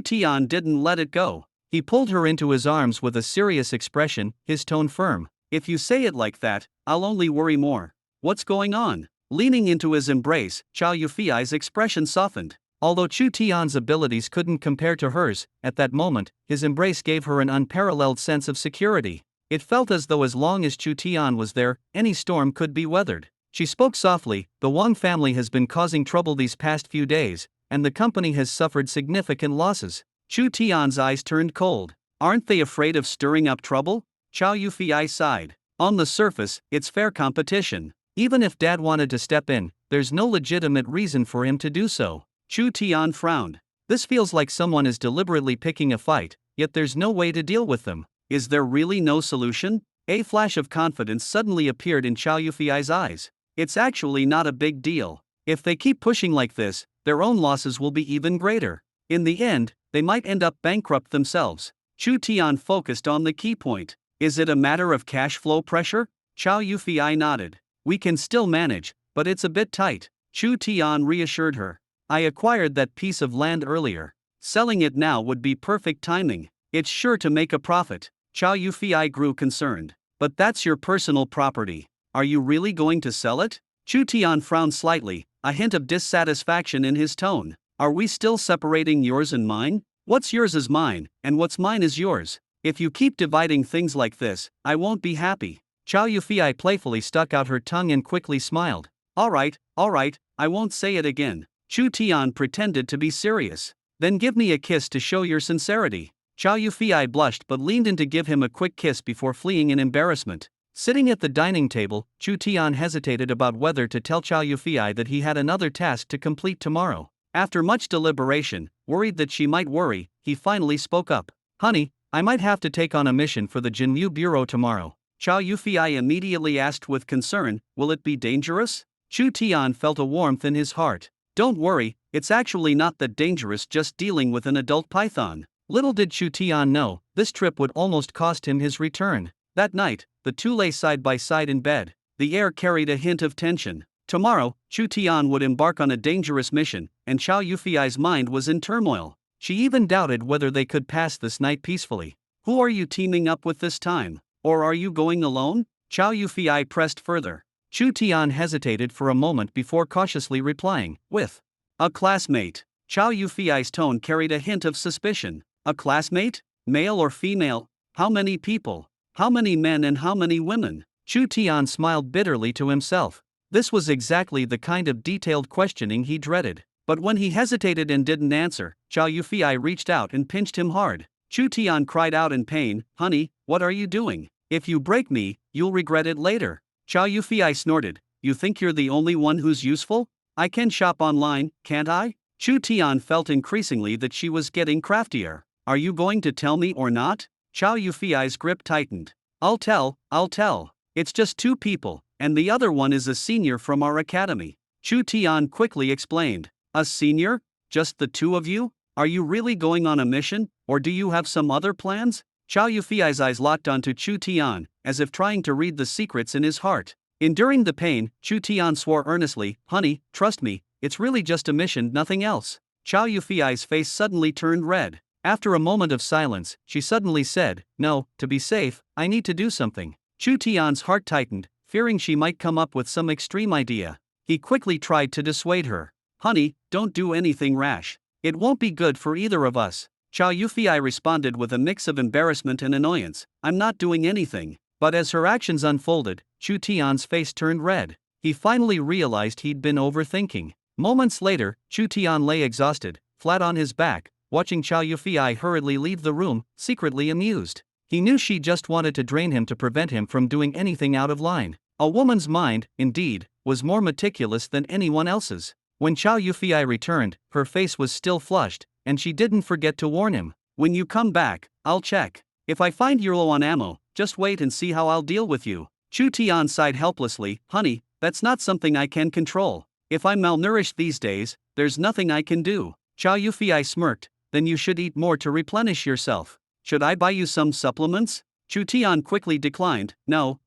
Tian didn't let it go. He pulled her into his arms with a serious expression, his tone firm. If you say it like that, I'll only worry more. What's going on? Leaning into his embrace, Chow Yufei's expression softened. Although Chu Tian's abilities couldn't compare to hers, at that moment, his embrace gave her an unparalleled sense of security. It felt as though as long as Chu Tian was there, any storm could be weathered. She spoke softly, "The Wang family has been causing trouble these past few days, and the company has suffered significant losses." Chu Tian's eyes turned cold. "Aren't they afraid of stirring up trouble?" Chow Yufei sighed. "On the surface, it's fair competition. Even if Dad wanted to step in, there's no legitimate reason for him to do so." Chu Tian frowned. "This feels like someone is deliberately picking a fight, yet there's no way to deal with them. Is there really no solution?" A flash of confidence suddenly appeared in Chow Yufei's eyes. "It's actually not a big deal. If they keep pushing like this, their own losses will be even greater. In the end, they might end up bankrupt themselves." Chu Tian focused on the key point. "Is it a matter of cash flow pressure?" Chow Yufei nodded. "We can still manage, but it's a bit tight." Chu Tian reassured her. "I acquired that piece of land earlier. Selling it now would be perfect timing. It's sure to make a profit." Chow Yufei grew concerned. "But that's your personal property. Are you really going to sell it?" Chu Tian frowned slightly, a hint of dissatisfaction in his tone. "Are we still separating yours and mine? What's yours is mine, and what's mine is yours. If you keep dividing things like this, I won't be happy." Chow Yufei playfully stuck out her tongue and quickly smiled. All right, I won't say it again." Chu Tian pretended to be serious. "Then give me a kiss to show your sincerity." Chow Yufei blushed but leaned in to give him a quick kiss before fleeing in embarrassment. Sitting at the dining table, Chu Tian hesitated about whether to tell Chow Yufei that he had another task to complete tomorrow. After much deliberation, worried that she might worry, he finally spoke up. "Honey, I might have to take on a mission for the Jinmu Bureau tomorrow." Chow Yufei immediately asked with concern, "Will it be dangerous?" Chu Tian felt a warmth in his heart. "Don't worry, it's actually not that dangerous, just dealing with an adult python." Little did Chu Tian know, this trip would almost cost him his return. That night, the two lay side by side in bed. The air carried a hint of tension. Tomorrow, Chu Tian would embark on a dangerous mission, and Chow Yufei's mind was in turmoil. She even doubted whether they could pass this night peacefully. "Who are you teaming up with this time? Or are you going alone?" Chow Yufei pressed further. Chu Tian hesitated for a moment before cautiously replying, "With a classmate." Chow Yufei's tone carried a hint of suspicion. "A classmate? Male or female? How many people? How many men and how many women?" Chu Tian smiled bitterly to himself. This was exactly the kind of detailed questioning he dreaded. But when he hesitated and didn't answer, Chow Yufei reached out and pinched him hard. Chu Tian cried out in pain, "Honey, what are you doing? If you break me, you'll regret it later." Chow Yufei snorted, "You think you're the only one who's useful? I can shop online, can't I?" Chu Tian felt increasingly that she was getting craftier. "Are you going to tell me or not?" Chow Yufei's grip tightened. I'll tell. It's just two people, and the other one is a senior from our academy." Chu Tian quickly explained. "A senior? Just the two of you? Are you really going on a mission, or do you have some other plans?" Chow Yufei's eyes locked onto Chu Tian, as if trying to read the secrets in his heart. Enduring the pain, Chu Tian swore earnestly, "Honey, trust me, it's really just a mission, nothing else." Chow Yufei's face suddenly turned red. After a moment of silence, she suddenly said, "No, to be safe, I need to do something." Chu Tian's heart tightened, fearing she might come up with some extreme idea. He quickly tried to dissuade her. "Honey, don't do anything rash. It won't be good for either of us." Chow Yufei responded with a mix of embarrassment and annoyance, "I'm not doing anything." But as her actions unfolded, Chu Tian's face turned red. He finally realized he'd been overthinking. Moments later, Chu Tian lay exhausted, flat on his back, watching Chow Yufei hurriedly leave the room, secretly amused. He knew she just wanted to drain him to prevent him from doing anything out of line. A woman's mind, indeed, was more meticulous than anyone else's. When Chow Yufei returned, her face was still flushed, and she didn't forget to warn him. "When you come back, I'll check. If I find you're low on ammo, just wait and see how I'll deal with you." Chu Tian sighed helplessly, "Honey, that's not something I can control. If I'm malnourished these days, there's nothing I can do." Chow Yufei smirked. "Then you should eat more to replenish yourself. Should I buy you some supplements?" Chu Tian quickly declined. No,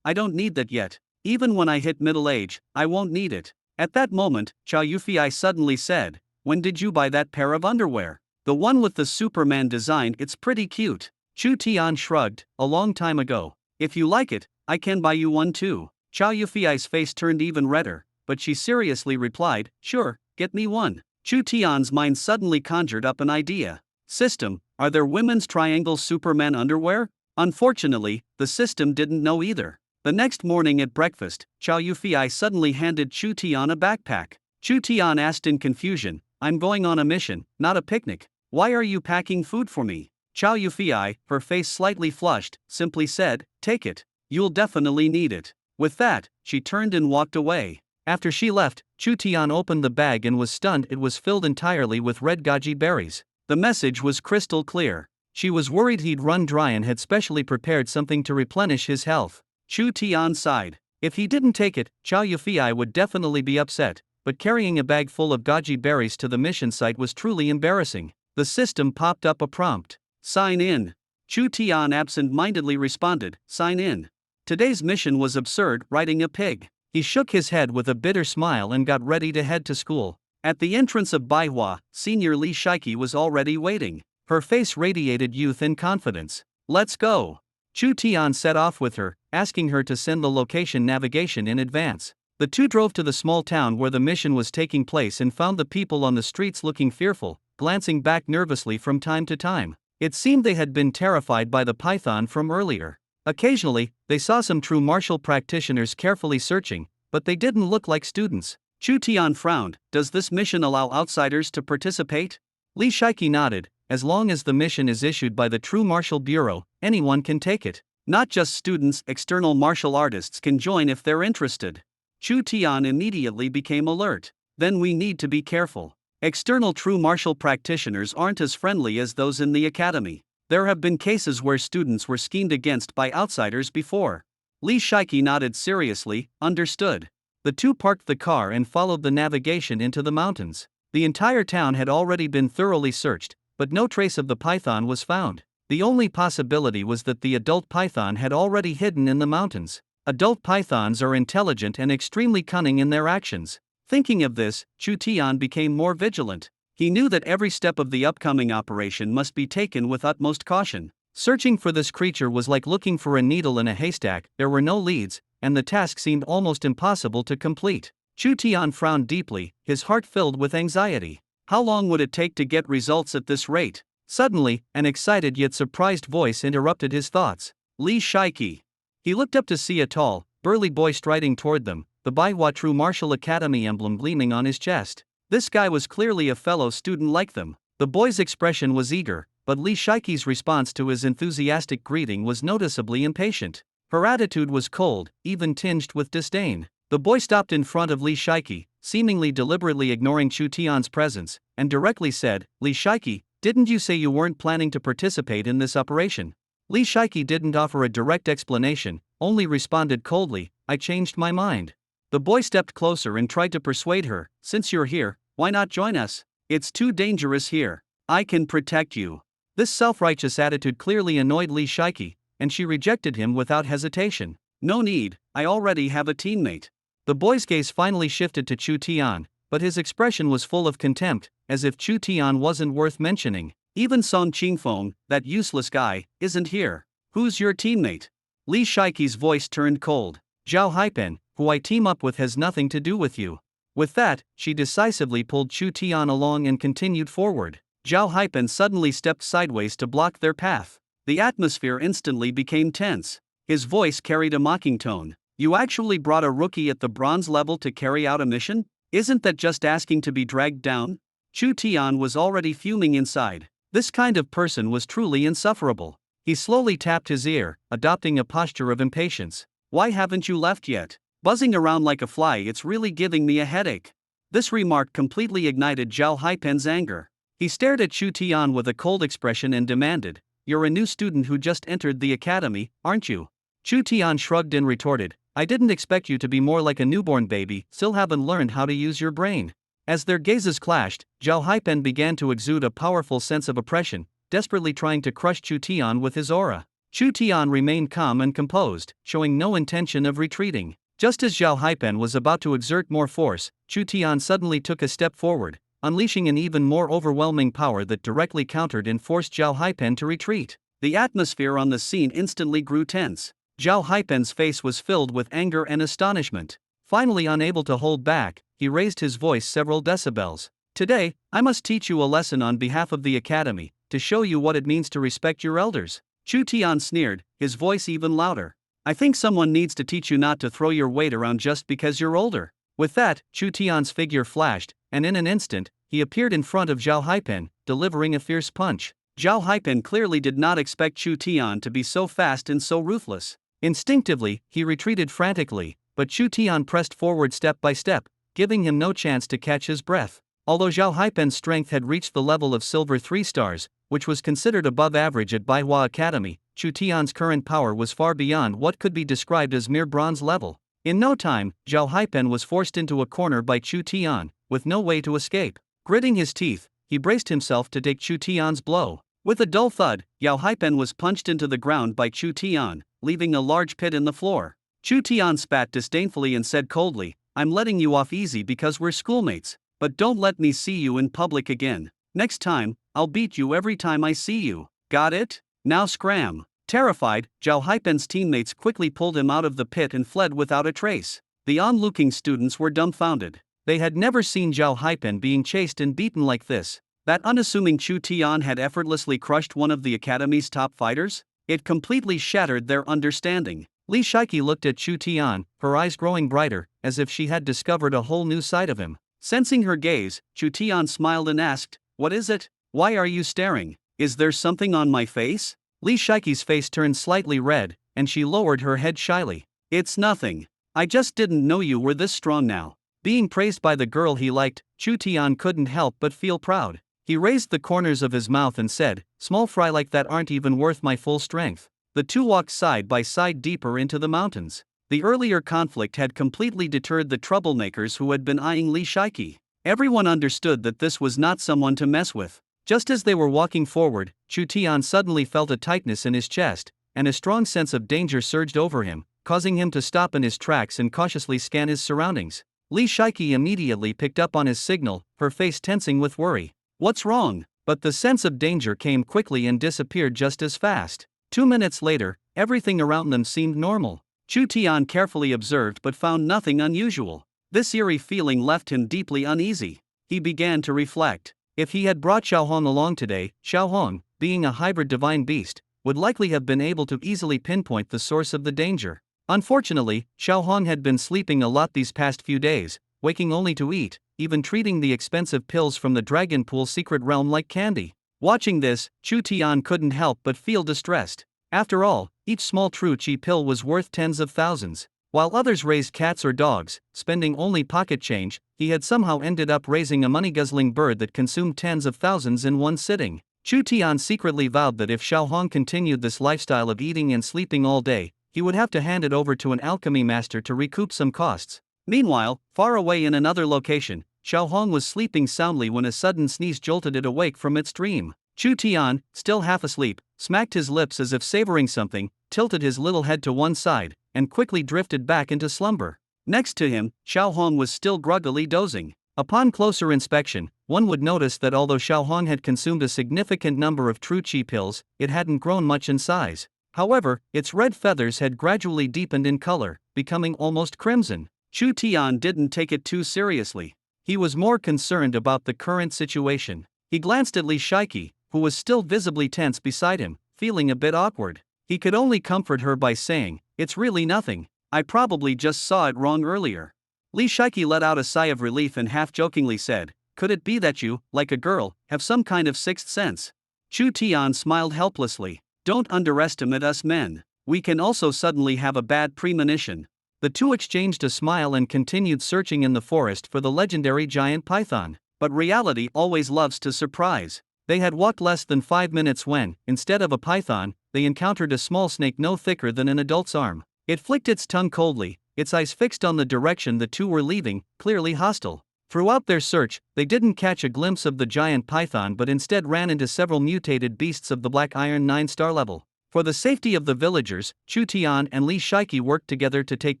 I don't need that yet. Even when I hit middle age, I won't need it." At that moment, Chow Yufei suddenly said, "When did you buy that pair of underwear?" "The one with the Superman design, it's pretty cute." Chu Tian shrugged, "A long time ago. If you like it, I can buy you one too." Chow Yufei's face turned even redder, but she seriously replied, "Sure, get me one." Chu Tian's mind suddenly conjured up an idea. System, are there women's triangle Superman underwear? Unfortunately, the system didn't know either. The next morning at breakfast, Chow Yufei suddenly handed Chu Tian a backpack. Chu Tian asked in confusion, I'm going on a mission, not a picnic. Why are you packing food for me? Chow Yufei, her face slightly flushed, simply said, take it. You'll definitely need it. With that, she turned and walked away. After she left, Chu Tian opened the bag and was stunned. It was filled entirely with red goji berries. The message was crystal clear. She was worried he'd run dry and had specially prepared something to replenish his health. Chu Tian sighed. If he didn't take it, Chow Yufei would definitely be upset, but carrying a bag full of goji berries to the mission site was truly embarrassing. The system popped up a prompt. Sign in. Chu Tian absent-mindedly responded, sign in. Today's mission was absurd, riding a pig. He shook his head with a bitter smile and got ready to head to school. At the entrance of Baihua, senior Li Shiki was already waiting. Her face radiated youth and confidence. Let's go. Chu Tian set off with her, asking her to send the location navigation in advance. The two drove to the small town where the mission was taking place and found the people on the streets looking fearful, glancing back nervously from time to time. It seemed they had been terrified by the python from earlier. Occasionally, they saw some true martial practitioners carefully searching, but they didn't look like students. Chu Tian frowned. Does this mission allow outsiders to participate? Li Shiki nodded. As long as the mission is issued by the True Martial Bureau, anyone can take it. Not just students, external martial artists can join if they're interested. Chu Tian immediately became alert. Then we need to be careful. External true martial practitioners aren't as friendly as those in the academy. There have been cases where students were schemed against by outsiders before. Li Shiki nodded seriously, understood. The two parked the car and followed the navigation into the mountains. The entire town had already been thoroughly searched, but no trace of the python was found. The only possibility was that the adult python had already hidden in the mountains. Adult pythons are intelligent and extremely cunning in their actions. Thinking of this, Chu Tian became more vigilant. He knew that every step of the upcoming operation must be taken with utmost caution. Searching for this creature was like looking for a needle in a haystack. There were no leads, and the task seemed almost impossible to complete. Chu Tian frowned deeply, his heart filled with anxiety. How long would it take to get results at this rate? Suddenly, an excited yet surprised voice interrupted his thoughts. Li Shiki. He looked up to see a tall, burly boy striding toward them, the Baihua True Martial Academy emblem gleaming on his chest. This guy was clearly a fellow student like them. The boy's expression was eager, but Li Shiki's response to his enthusiastic greeting was noticeably impatient. Her attitude was cold, even tinged with disdain. The boy stopped in front of Li Shiki, seemingly deliberately ignoring Chu Tian's presence, and directly said, Li Shiki, didn't you say you weren't planning to participate in this operation? Li Shiki didn't offer a direct explanation, only responded coldly, I changed my mind. The boy stepped closer and tried to persuade her, since you're here, why not join us? It's too dangerous here. I can protect you. This self-righteous attitude clearly annoyed Li Shiki, and she rejected him without hesitation. No need, I already have a teammate. The boy's gaze finally shifted to Chu Tian, but his expression was full of contempt, as if Chu Tian wasn't worth mentioning. Even Song Qingfeng, that useless guy, isn't here. Who's your teammate? Li Shiki's voice turned cold. Zhao Haipen, who I team up with, has nothing to do with you. With that, she decisively pulled Chu Tian along and continued forward. Zhao Haipen suddenly stepped sideways to block their path. The atmosphere instantly became tense. His voice carried a mocking tone. You actually brought a rookie at the bronze level to carry out a mission? Isn't that just asking to be dragged down? Chu Tian was already fuming inside. This kind of person was truly insufferable. He slowly tapped his ear, adopting a posture of impatience. Why haven't you left yet? Buzzing around like a fly, it's really giving me a headache. This remark completely ignited Zhao Haipen's anger. He stared at Chu Tian with a cold expression and demanded, You're a new student who just entered the academy, aren't you? Chu Tian shrugged and retorted, I didn't expect you to be more like a newborn baby, still haven't learned how to use your brain. As their gazes clashed, Zhao Haipen began to exude a powerful sense of oppression, desperately trying to crush Chu Tian with his aura. Chu Tian remained calm and composed, showing no intention of retreating. Just as Zhao Haipen was about to exert more force, Chu Tian suddenly took a step forward, unleashing an even more overwhelming power that directly countered and forced Zhao Haipen to retreat. The atmosphere on the scene instantly grew tense. Zhao Haipen's face was filled with anger and astonishment. Finally unable to hold back, he raised his voice several decibels. Today, I must teach you a lesson on behalf of the academy, to show you what it means to respect your elders. Chu Tian sneered, his voice even louder. I think someone needs to teach you not to throw your weight around just because you're older. With that, Chu Tian's figure flashed, and in an instant, he appeared in front of Zhao Haipen, delivering a fierce punch. Zhao Haipen clearly did not expect Chu Tian to be so fast and so ruthless. Instinctively, he retreated frantically, but Chu Tian pressed forward step by step, giving him no chance to catch his breath. Although Zhao Haipen's strength had reached the level of Silver 3 stars, which was considered above average at Baihua Academy, Chu Tian's current power was far beyond what could be described as mere bronze level. In no time, Zhao Haipen was forced into a corner by Chu Tian, with no way to escape. Gritting his teeth, he braced himself to take Chu Tian's blow. With a dull thud, Zhao Haipen was punched into the ground by Chu Tian, leaving a large pit in the floor. Chu Tian spat disdainfully and said coldly, I'm letting you off easy because we're schoolmates, but don't let me see you in public again. Next time, I'll beat you every time I see you. Got it? Now scram. Terrified, Zhao Haipen's teammates quickly pulled him out of the pit and fled without a trace. The onlooking students were dumbfounded. They had never seen Zhao Haipen being chased and beaten like this. That unassuming Chu Tian had effortlessly crushed one of the academy's top fighters? It completely shattered their understanding. Li Shiki looked at Chu Tian, her eyes growing brighter, as if she had discovered a whole new side of him. Sensing her gaze, Chu Tian smiled and asked, What is it? Why are you staring? Is there something on my face? Li Shiki's face turned slightly red, and she lowered her head shyly. It's nothing. I just didn't know you were this strong now. Being praised by the girl he liked, Chu Tian couldn't help but feel proud. He raised the corners of his mouth and said, Small fry like that aren't even worth my full strength. The two walked side by side deeper into the mountains. The earlier conflict had completely deterred the troublemakers who had been eyeing Li Shiki. Everyone understood that this was not someone to mess with. Just as they were walking forward, Chu Tian suddenly felt a tightness in his chest, and a strong sense of danger surged over him, causing him to stop in his tracks and cautiously scan his surroundings. Li Shiki immediately picked up on his signal, her face tensing with worry. What's wrong? But the sense of danger came quickly and disappeared just as fast. 2 minutes later, everything around them seemed normal. Chu Tian carefully observed but found nothing unusual. This eerie feeling left him deeply uneasy. He began to reflect. If he had brought Xiaohong along today, Xiaohong, being a hybrid divine beast, would likely have been able to easily pinpoint the source of the danger. Unfortunately, Xiaohong had been sleeping a lot these past few days, waking only to eat, even treating the expensive pills from the Dragon Pool secret realm like candy. Watching this, Chu Tian couldn't help but feel distressed. After all, each small True Chi pill was worth tens of thousands. While others raised cats or dogs, spending only pocket change, he had somehow ended up raising a money-guzzling bird that consumed tens of thousands in one sitting. Chu Tian secretly vowed that if Xiaohong continued this lifestyle of eating and sleeping all day, he would have to hand it over to an alchemy master to recoup some costs. Meanwhile, far away in another location, Xiaohong was sleeping soundly when a sudden sneeze jolted it awake from its dream. Chu Tian, still half asleep, smacked his lips as if savoring something, tilted his little head to one side, and quickly drifted back into slumber. Next to him, Xiaohong was still groggily dozing. Upon closer inspection, one would notice that although Xiaohong had consumed a significant number of True Chi pills, it hadn't grown much in size. However, its red feathers had gradually deepened in color, becoming almost crimson. Chu Tian didn't take it too seriously. He was more concerned about the current situation. He glanced at Li Shiki, who was still visibly tense beside him, feeling a bit awkward. He could only comfort her by saying, It's really nothing. I probably just saw it wrong earlier. Li Shiki let out a sigh of relief and half-jokingly said, Could it be that you, like a girl, have some kind of sixth sense? Chu Tian smiled helplessly. Don't underestimate us men. We can also suddenly have a bad premonition. The two exchanged a smile and continued searching in the forest for the legendary giant python. But reality always loves to surprise. They had walked less than 5 minutes when, instead of a python, they encountered a small snake no thicker than an adult's arm. It flicked its tongue coldly, its eyes fixed on the direction the two were leaving, clearly hostile. Throughout their search, they didn't catch a glimpse of the giant python but instead ran into several mutated beasts of the Black Iron 9-star level. For the safety of the villagers, Chu Tian and Li Shiki worked together to take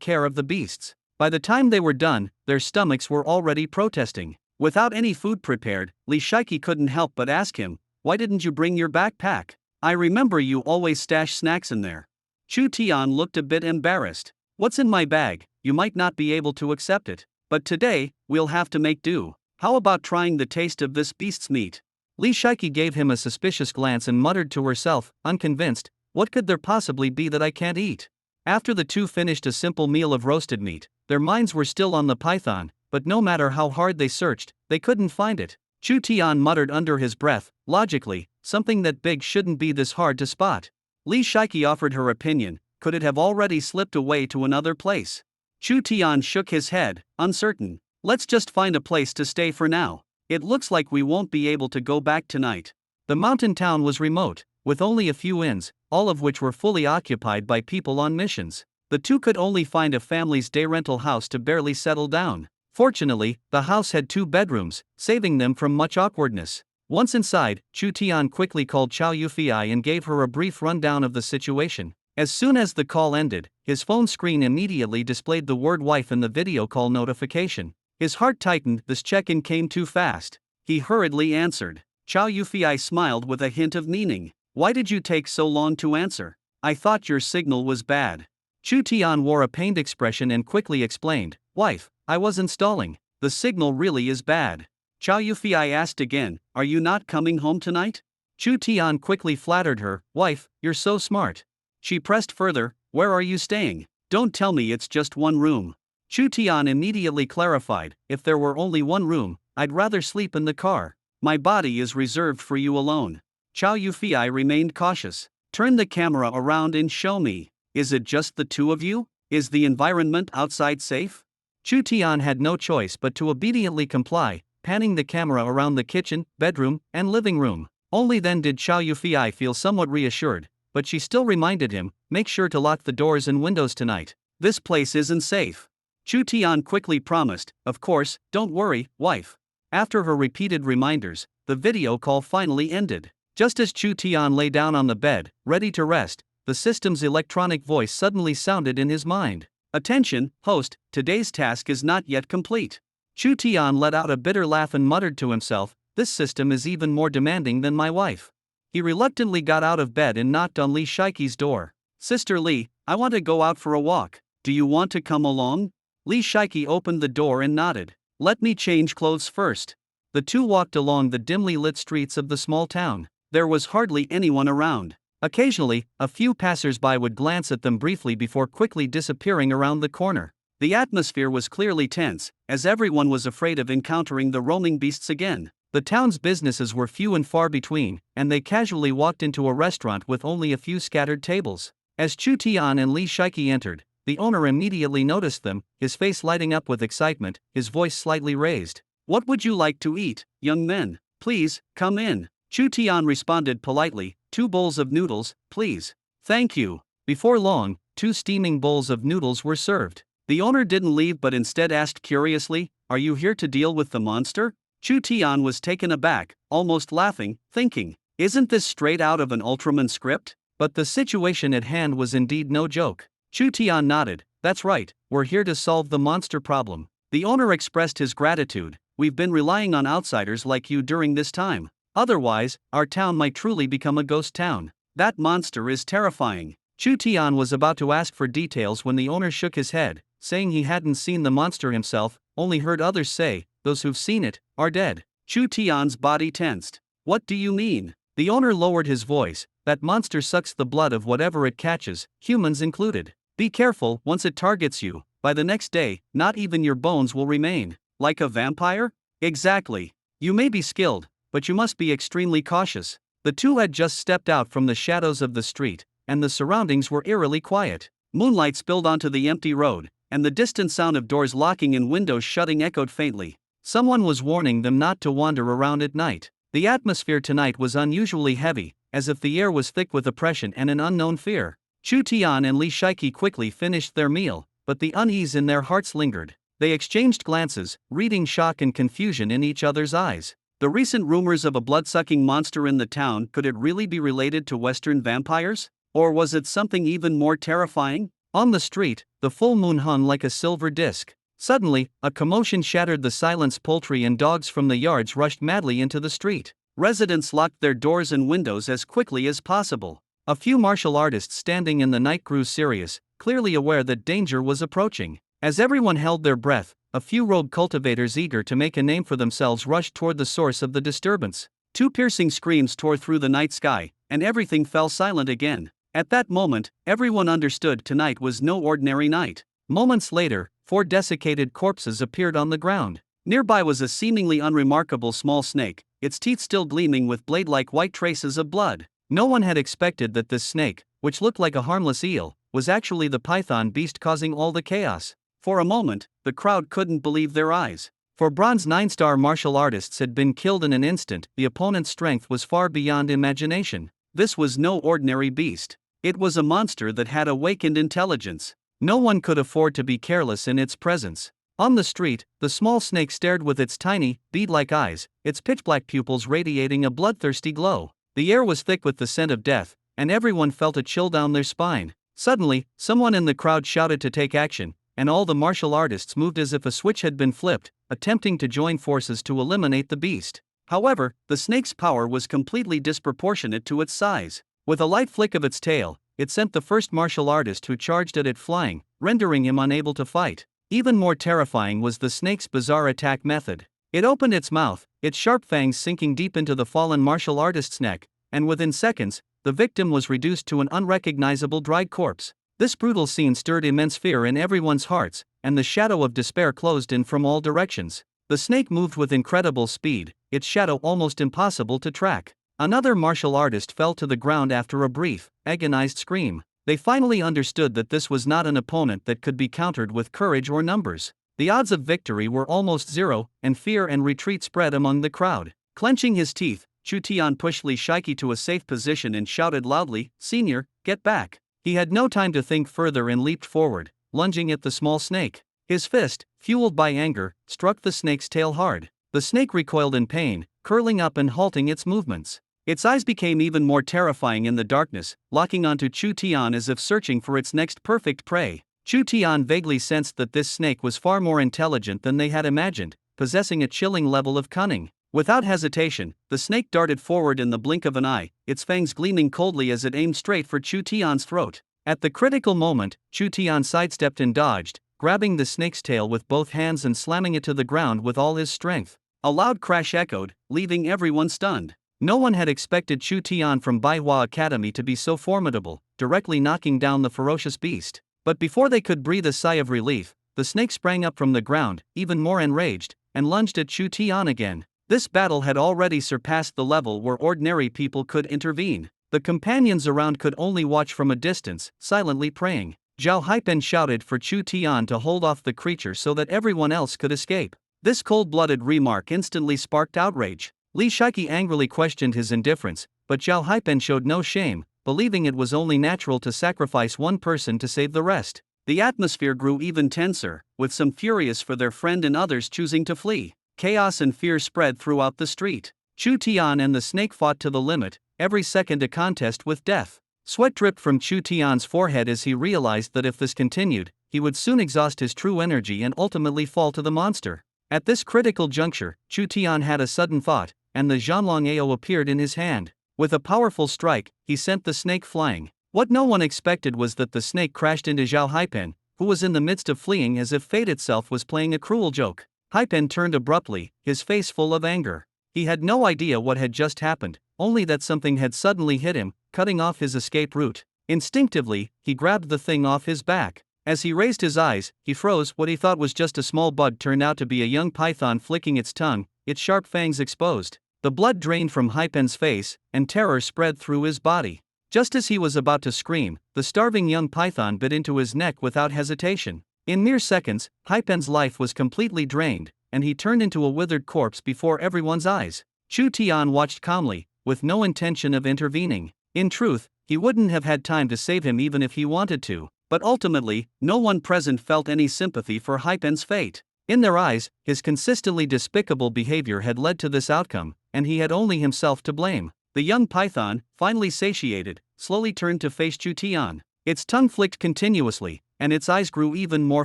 care of the beasts. By the time they were done, their stomachs were already protesting. Without any food prepared, Li Shiki couldn't help but ask him, Why didn't you bring your backpack? I remember you always stash snacks in there. Chu Tian looked a bit embarrassed. What's in my bag? You might not be able to accept it. But today, we'll have to make do. How about trying the taste of this beast's meat? Li Shiki gave him a suspicious glance and muttered to herself, unconvinced, what could there possibly be that I can't eat? After the two finished a simple meal of roasted meat, their minds were still on the python, but no matter how hard they searched, they couldn't find it. Chu Tian muttered under his breath, logically, something that big shouldn't be this hard to spot. Li Shiki offered her opinion, could it have already slipped away to another place? Chu Tian shook his head, uncertain. Let's just find a place to stay for now. It looks like we won't be able to go back tonight. The mountain town was remote, with only a few inns, all of which were fully occupied by people on missions. The two could only find a family's day rental house to barely settle down. Fortunately, the house had 2 bedrooms, saving them from much awkwardness. Once inside, Chu Tian quickly called Chow Yufei and gave her a brief rundown of the situation. As soon as the call ended, his phone screen immediately displayed the word wife in the video call notification. His heart tightened, this check-in came too fast. He hurriedly answered. Chow Yufei smiled with a hint of meaning. Why did you take so long to answer? I thought your signal was bad. Chu Tian wore a pained expression and quickly explained, wife, I was installing. The signal really is bad. Chow Yufei asked again, are you not coming home tonight? Chu Tian quickly flattered her, wife, you're so smart. She pressed further, where are you staying? Don't tell me it's just one room. Chu Tian immediately clarified, if there were only one room, I'd rather sleep in the car. My body is reserved for you alone. Chow Yufei remained cautious. Turn the camera around and show me. Is it just the two of you? Is the environment outside safe? Chu Tian had no choice but to obediently comply, panning the camera around the kitchen, bedroom, and living room. Only then did Chow Yufei feel somewhat reassured, but she still reminded him, make sure to lock the doors and windows tonight. This place isn't safe. Chu Tian quickly promised, of course, don't worry, wife. After her repeated reminders, the video call finally ended. Just as Chu Tian lay down on the bed, ready to rest, the system's electronic voice suddenly sounded in his mind. Attention, host, today's task is not yet complete. Chu Tian let out a bitter laugh and muttered to himself, this system is even more demanding than my wife. He reluctantly got out of bed and knocked on Li Shiki's door. Sister Li, I want to go out for a walk. Do you want to come along? Li Shiki opened the door and nodded. Let me change clothes first. The two walked along the dimly lit streets of the small town. There was hardly anyone around. Occasionally, a few passers-by would glance at them briefly before quickly disappearing around the corner. The atmosphere was clearly tense, as everyone was afraid of encountering the roaming beasts again. The town's businesses were few and far between, and they casually walked into a restaurant with only a few scattered tables. As Chu Tian and Li Shiki entered, the owner immediately noticed them, his face lighting up with excitement, his voice slightly raised. What would you like to eat, young men? Please, come in. Chu Tian responded politely, 2 bowls of noodles, please. Thank you. Before long, 2 steaming bowls of noodles were served. The owner didn't leave but instead asked curiously, are you here to deal with the monster? Chu Tian was taken aback, almost laughing, thinking, isn't this straight out of an Ultraman script? But the situation at hand was indeed no joke. Chu Tian nodded, that's right, we're here to solve the monster problem. The owner expressed his gratitude, we've been relying on outsiders like you during this time. Otherwise, our town might truly become a ghost town. That monster is terrifying. Chu Tian was about to ask for details when the owner shook his head, saying he hadn't seen the monster himself, only heard others say, those who've seen it, are dead. Chu Tian's body tensed. What do you mean? The owner lowered his voice, that monster sucks the blood of whatever it catches, humans included. Be careful, once it targets you, by the next day, not even your bones will remain. Like a vampire? Exactly. You may be skilled, but you must be extremely cautious. The two had just stepped out from the shadows of the street, and the surroundings were eerily quiet. Moonlight spilled onto the empty road, and the distant sound of doors locking and windows shutting echoed faintly. Someone was warning them not to wander around at night. The atmosphere tonight was unusually heavy, as if the air was thick with oppression and an unknown fear. Chu Tian and Li Shiki quickly finished their meal, but the unease in their hearts lingered. They exchanged glances, reading shock and confusion in each other's eyes. The recent rumors of a blood-sucking monster in the town, could it really be related to Western vampires? Or was it something even more terrifying? On the street, the full moon hung like a silver disc. Suddenly, a commotion shattered the silence. Poultry and dogs from the yards rushed madly into the street. Residents locked their doors and windows as quickly as possible. A few martial artists standing in the night grew serious, clearly aware that danger was approaching. As everyone held their breath, A few rogue cultivators eager to make a name for themselves rushed toward the source of the disturbance. Two piercing screams tore through the night sky, and everything fell silent again. At that moment, everyone understood tonight was no ordinary night. Moments later, 4 desiccated corpses appeared on the ground. Nearby was a seemingly unremarkable small snake, its teeth still gleaming with blade-like white traces of blood. No one had expected that this snake, which looked like a harmless eel, was actually the python beast causing all the chaos. For a moment, the crowd couldn't believe their eyes. For bronze 9-star martial artists had been killed in an instant, the opponent's strength was far beyond imagination. This was no ordinary beast. It was a monster that had awakened intelligence. No one could afford to be careless in its presence. On the street, the small snake stared with its tiny, bead-like eyes, its pitch-black pupils radiating a bloodthirsty glow. The air was thick with the scent of death, and everyone felt a chill down their spine. Suddenly, someone in the crowd shouted to take action, and all the martial artists moved as if a switch had been flipped, attempting to join forces to eliminate the beast. However, the snake's power was completely disproportionate to its size. With a light flick of its tail, it sent the first martial artist who charged at it flying, rendering him unable to fight. Even more terrifying was the snake's bizarre attack method. It opened its mouth, its sharp fangs sinking deep into the fallen martial artist's neck, and within seconds, the victim was reduced to an unrecognizable dried corpse. This brutal scene stirred immense fear in everyone's hearts, and the shadow of despair closed in from all directions. The snake moved with incredible speed, its shadow almost impossible to track. Another martial artist fell to the ground after a brief, agonized scream. They finally understood that this was not an opponent that could be countered with courage or numbers. The odds of victory were almost zero, and fear and retreat spread among the crowd. Clenching his teeth, Chu Tian pushed Li Shiki to a safe position and shouted loudly, "Senior, get back." He had no time to think further and leaped forward, lunging at the small snake. His fist, fueled by anger, struck the snake's tail hard. The snake recoiled in pain, curling up and halting its movements. Its eyes became even more terrifying in the darkness, locking onto Chu Tian as if searching for its next perfect prey. Chu Tian vaguely sensed that this snake was far more intelligent than they had imagined, possessing a chilling level of cunning. Without hesitation, the snake darted forward in the blink of an eye, its fangs gleaming coldly as it aimed straight for Chu Tian's throat. At the critical moment, Chu Tian sidestepped and dodged, grabbing the snake's tail with both hands and slamming it to the ground with all his strength. A loud crash echoed, leaving everyone stunned. No one had expected Chu Tian from Baihua Academy to be so formidable, directly knocking down the ferocious beast. But before they could breathe a sigh of relief, the snake sprang up from the ground, even more enraged, and lunged at Chu Tian again. This battle had already surpassed the level where ordinary people could intervene. The companions around could only watch from a distance, silently praying. Zhao Haipen shouted for Chu Tian to hold off the creature so that everyone else could escape. This cold-blooded remark instantly sparked outrage. Li Shiki angrily questioned his indifference, but Zhao Haipen showed no shame, believing it was only natural to sacrifice one person to save the rest. The atmosphere grew even tenser, with some furious for their friend and others choosing to flee. Chaos and fear spread throughout the street. Chu Tian and the snake fought to the limit, every second a contest with death. Sweat dripped from Chu Tian's forehead as he realized that if this continued, he would soon exhaust his true energy and ultimately fall to the monster. At this critical juncture, Chu Tian had a sudden thought, and the Zhanlong Ao appeared in his hand. With a powerful strike, he sent the snake flying. What no one expected was that the snake crashed into Zhao Haipen, who was in the midst of fleeing as if fate itself was playing a cruel joke. Haipen turned abruptly, his face full of anger. He had no idea what had just happened, only that something had suddenly hit him, cutting off his escape route. Instinctively, he grabbed the thing off his back. As he raised his eyes, he froze. What he thought was just a small bug turned out to be a young python flicking its tongue, its sharp fangs exposed. The blood drained from Haipen's face, and terror spread through his body. Just as he was about to scream, the starving young python bit into his neck without hesitation. In mere seconds, Haipen's life was completely drained, and he turned into a withered corpse before everyone's eyes. Chu Tian watched calmly, with no intention of intervening. In truth, he wouldn't have had time to save him even if he wanted to, but ultimately, no one present felt any sympathy for Haipen's fate. In their eyes, his consistently despicable behavior had led to this outcome, and he had only himself to blame. The young python, finally satiated, slowly turned to face Chu Tian. Its tongue flicked continuously, and its eyes grew even more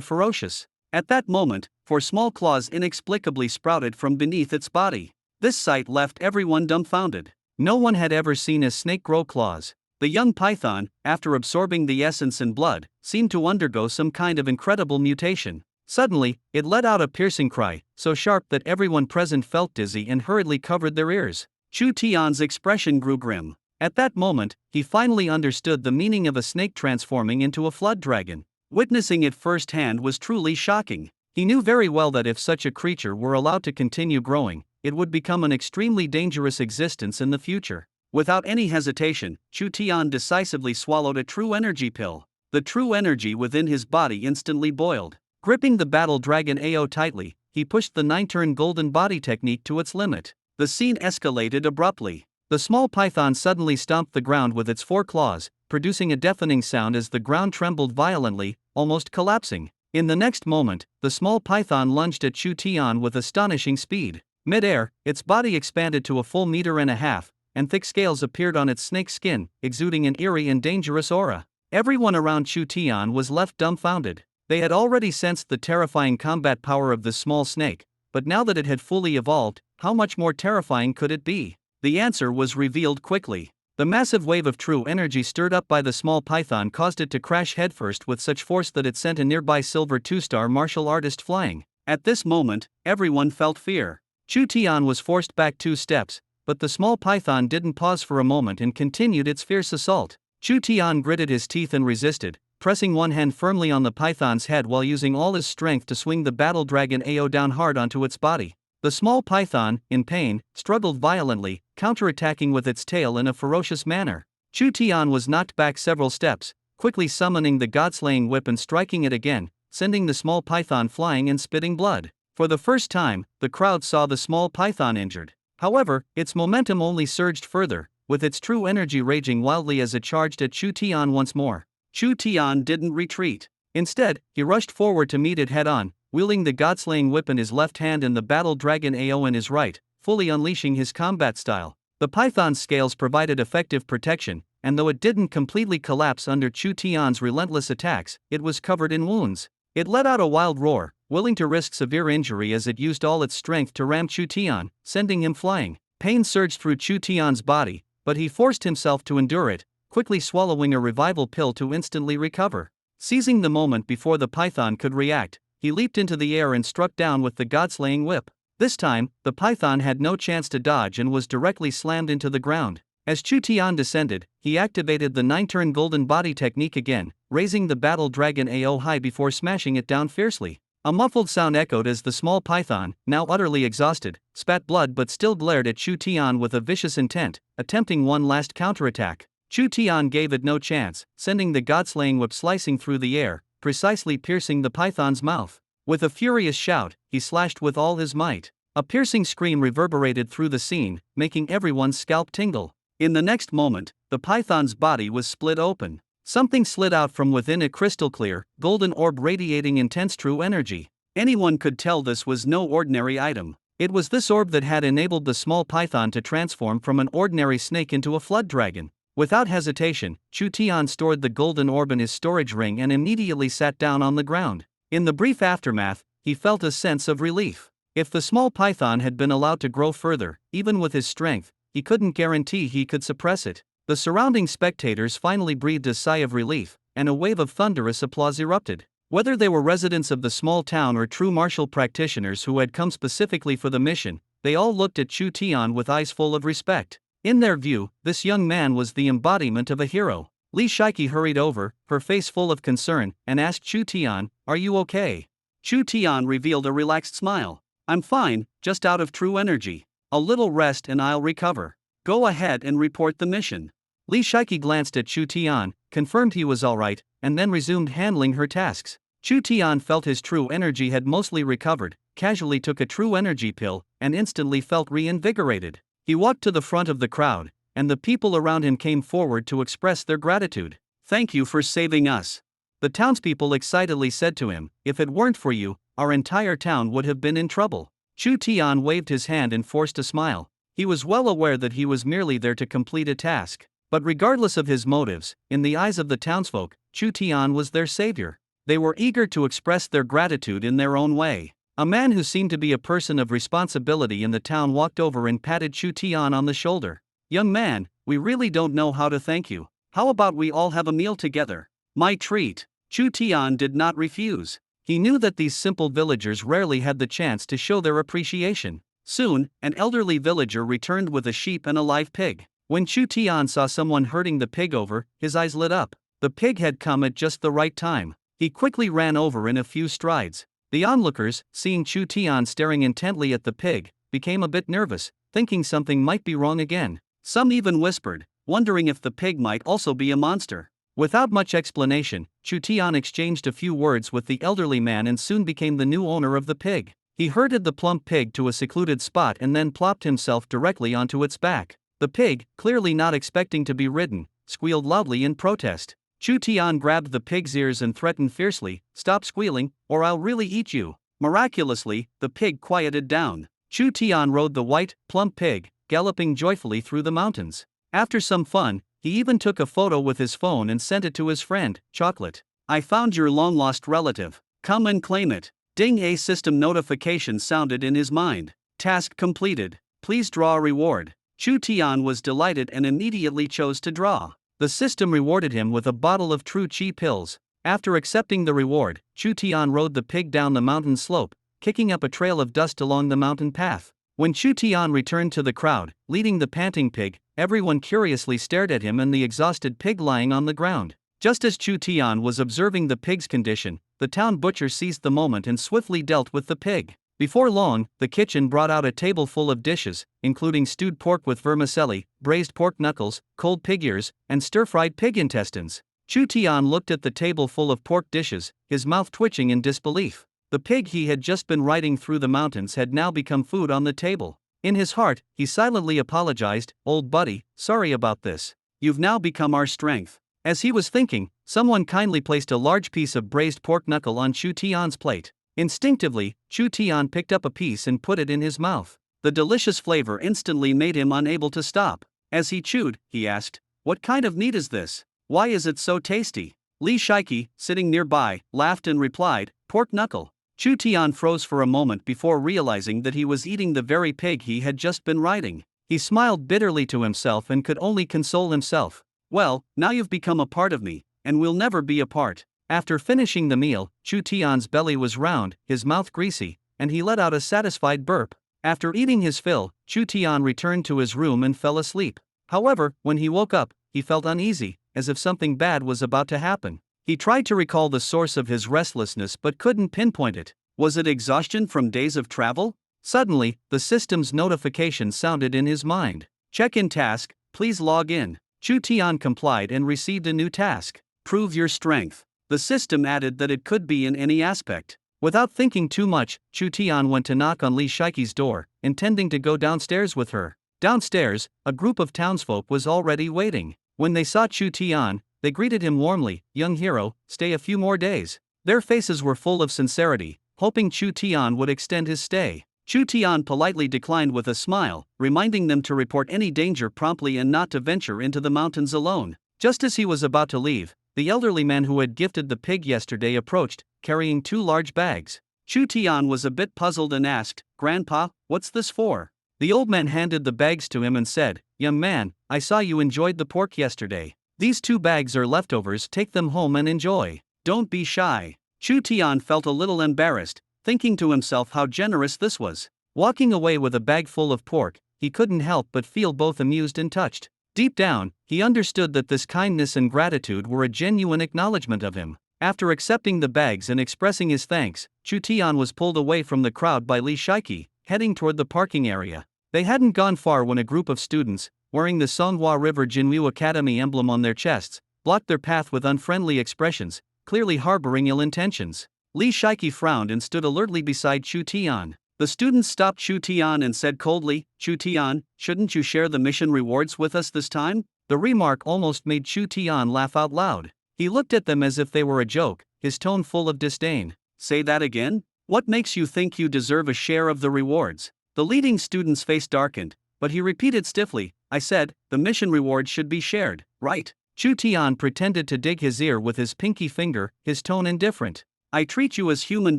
ferocious. At that moment, 4 small claws inexplicably sprouted from beneath its body. This sight left everyone dumbfounded. No one had ever seen a snake grow claws. The young python, after absorbing the essence and blood, seemed to undergo some kind of incredible mutation. Suddenly, it let out a piercing cry, so sharp that everyone present felt dizzy and hurriedly covered their ears. Chu Tian's expression grew grim. At that moment, he finally understood the meaning of a snake transforming into a flood dragon. Witnessing it firsthand was truly shocking. He knew very well that if such a creature were allowed to continue growing, it would become an extremely dangerous existence in the future. Without any hesitation, Chu Tian decisively swallowed a true energy pill. The true energy within his body instantly boiled. Gripping the battle dragon AO tightly, he pushed the 9-turn golden body technique to its limit. The scene escalated abruptly. The small python suddenly stomped the ground with its 4 claws, producing a deafening sound as the ground trembled violently, almost collapsing. In the next moment, the small python lunged at Chu Tian with astonishing speed. Mid-air, its body expanded to a full 1.5 meters, and thick scales appeared on its snake skin, exuding an eerie and dangerous aura. Everyone around Chu Tian was left dumbfounded. They had already sensed the terrifying combat power of this small snake, but now that it had fully evolved, how much more terrifying could it be? The answer was revealed quickly. The massive wave of true energy stirred up by the small python caused it to crash headfirst with such force that it sent a nearby silver 2-star martial artist flying. At this moment, everyone felt fear. Chu Tian was forced back 2 steps, but the small python didn't pause for a moment and continued its fierce assault. Chu Tian gritted his teeth and resisted, pressing one hand firmly on the python's head while using all his strength to swing the battle dragon AO down hard onto its body. The small python, in pain, struggled violently, counterattacking with its tail in a ferocious manner. Chu Tian was knocked back several steps, quickly summoning the god-slaying whip and striking it again, sending the small python flying and spitting blood. For the first time, the crowd saw the small python injured. However, its momentum only surged further, with its true energy raging wildly as it charged at Chu Tian once more. Chu Tian didn't retreat. Instead, he rushed forward to meet it head-on, wielding the god-slaying whip in his left hand and the battle dragon AO in his right, fully unleashing his combat style. The python's scales provided effective protection, and though it didn't completely collapse under Chu Tian's relentless attacks, it was covered in wounds. It let out a wild roar, willing to risk severe injury as it used all its strength to ram Chu Tian, sending him flying. Pain surged through Chu Tian's body, but he forced himself to endure it, quickly swallowing a revival pill to instantly recover. Seizing the moment before the python could react, he leaped into the air and struck down with the god-slaying whip. This time, the python had no chance to dodge and was directly slammed into the ground. As Chu Tian descended, he activated the 9-turn golden body technique again, raising the battle dragon AO high before smashing it down fiercely. A muffled sound echoed as the small python, now utterly exhausted, spat blood but still glared at Chu Tian with a vicious intent, attempting one last counterattack. Chu Tian gave it no chance, sending the god-slaying whip slicing through the air, precisely piercing the python's mouth. With a furious shout, he slashed with all his might. A piercing scream reverberated through the scene, making everyone's scalp tingle. In the next moment, the python's body was split open. Something slid out from within, a crystal-clear, golden orb radiating intense true energy. Anyone could tell this was no ordinary item. It was this orb that had enabled the small python to transform from an ordinary snake into a flood dragon. Without hesitation, Chu Tian stored the golden orb in his storage ring and immediately sat down on the ground. In the brief aftermath, he felt a sense of relief. If the small python had been allowed to grow further, even with his strength, he couldn't guarantee he could suppress it. The surrounding spectators finally breathed a sigh of relief, and a wave of thunderous applause erupted. Whether they were residents of the small town or true martial practitioners who had come specifically for the mission, they all looked at Chu Tian with eyes full of respect. In their view, this young man was the embodiment of a hero. Li Shiki hurried over, her face full of concern, and asked Chu Tian, "Are you okay?" Chu Tian revealed a relaxed smile. "I'm fine, just out of true energy. A little rest and I'll recover. Go ahead and report the mission." Li Shiki glanced at Chu Tian, confirmed he was alright, and then resumed handling her tasks. Chu Tian felt his true energy had mostly recovered, casually took a true energy pill, and instantly felt reinvigorated. He walked to the front of the crowd, and the people around him came forward to express their gratitude. "Thank you for saving us," the townspeople excitedly said to him. "If it weren't for you, our entire town would have been in trouble." Chu Tian waved his hand and forced a smile. He was well aware that he was merely there to complete a task. But regardless of his motives, in the eyes of the townsfolk, Chu Tian was their savior. They were eager to express their gratitude in their own way. A man who seemed to be a person of responsibility in the town walked over and patted Chu Tian on the shoulder. "Young man, we really don't know how to thank you. How about we all have a meal together? My treat." Chu Tian did not refuse. He knew that these simple villagers rarely had the chance to show their appreciation. Soon, an elderly villager returned with a sheep and a live pig. When Chu Tian saw someone herding the pig over, his eyes lit up. The pig had come at just the right time. He quickly ran over in a few strides. The onlookers, seeing Chu Tian staring intently at the pig, became a bit nervous, thinking something might be wrong again. Some even whispered, wondering if the pig might also be a monster. Without much explanation, Chu Tian exchanged a few words with the elderly man and soon became the new owner of the pig. He herded the plump pig to a secluded spot and then plopped himself directly onto its back. The pig, clearly not expecting to be ridden, squealed loudly in protest. Chu Tian grabbed the pig's ears and threatened fiercely, "Stop squealing, or I'll really eat you." Miraculously, the pig quieted down. Chu Tian rode the white, plump pig, galloping joyfully through the mountains. After some fun, he even took a photo with his phone and sent it to his friend, Chocolate. "I found your long-lost relative. Come and claim it." Ding! A system notification sounded in his mind. "Task completed. Please draw a reward." Chu Tian was delighted and immediately chose to draw. The system rewarded him with a bottle of true qi pills. After accepting the reward, Chu Tian rode the pig down the mountain slope, kicking up a trail of dust along the mountain path. When Chu Tian returned to the crowd, leading the panting pig, everyone curiously stared at him and the exhausted pig lying on the ground. Just as Chu Tian was observing the pig's condition, the town butcher seized the moment and swiftly dealt with the pig. Before long, the kitchen brought out a table full of dishes, including stewed pork with vermicelli, braised pork knuckles, cold pig ears, and stir-fried pig intestines. Chu Tian looked at the table full of pork dishes, his mouth twitching in disbelief. The pig he had just been riding through the mountains had now become food on the table. In his heart, he silently apologized, "Old buddy, sorry about this. You've now become our strength." As he was thinking, someone kindly placed a large piece of braised pork knuckle on Chu Tian's plate. Instinctively, Chu Tian picked up a piece and put it in his mouth. The delicious flavor instantly made him unable to stop. As he chewed, he asked, "What kind of meat is this? Why is it so tasty?" Li Shiki, sitting nearby, laughed and replied, "Pork knuckle." Chu Tian froze for a moment before realizing that he was eating the very pig he had just been riding. He smiled bitterly to himself and could only console himself. "Well, now you've become a part of me, and we'll never be apart." After finishing the meal, Chu Tian's belly was round, his mouth greasy, and he let out a satisfied burp. After eating his fill, Chu Tian returned to his room and fell asleep. However, when he woke up, he felt uneasy, as if something bad was about to happen. He tried to recall the source of his restlessness but couldn't pinpoint it. Was it exhaustion from days of travel? Suddenly, the system's notification sounded in his mind. "Check-in task, please log in." Chu Tian complied and received a new task. "Prove your strength." The system added that it could be in any aspect. Without thinking too much, Chu Tian went to knock on Li Shiki's door, intending to go downstairs with her. Downstairs, a group of townsfolk was already waiting. When they saw Chu Tian, they greeted him warmly, "Young hero, stay a few more days." Their faces were full of sincerity, hoping Chu Tian would extend his stay. Chu Tian politely declined with a smile, reminding them to report any danger promptly and not to venture into the mountains alone. Just as he was about to leave, the elderly man who had gifted the pig yesterday approached, carrying 2 large bags. Chu Tian was a bit puzzled and asked, "Grandpa, what's this for?" The old man handed the bags to him and said, "Young man, I saw you enjoyed the pork yesterday. These 2 bags are leftovers, take them home and enjoy. Don't be shy." Chu Tian felt a little embarrassed, thinking to himself how generous this was. Walking away with a bag full of pork, he couldn't help but feel both amused and touched. Deep down, he understood that this kindness and gratitude were a genuine acknowledgement of him. After accepting the bags and expressing his thanks, Chu Tian was pulled away from the crowd by Li Shiki, heading toward the parking area. They hadn't gone far when a group of students, wearing the Songhua River Jinwu Academy emblem on their chests, blocked their path with unfriendly expressions, clearly harboring ill intentions. Li Shiki frowned and stood alertly beside Chu Tian. The students stopped Chu Tian and said coldly, "Chu Tian, shouldn't you share the mission rewards with us this time?" The remark almost made Chu Tian laugh out loud. He looked at them as if they were a joke, his tone full of disdain. "Say that again? What makes you think you deserve a share of the rewards?" The leading student's face darkened, but he repeated stiffly, "I said, the mission rewards should be shared, right?" Chu Tian pretended to dig his ear with his pinky finger, his tone indifferent. "I treat you as human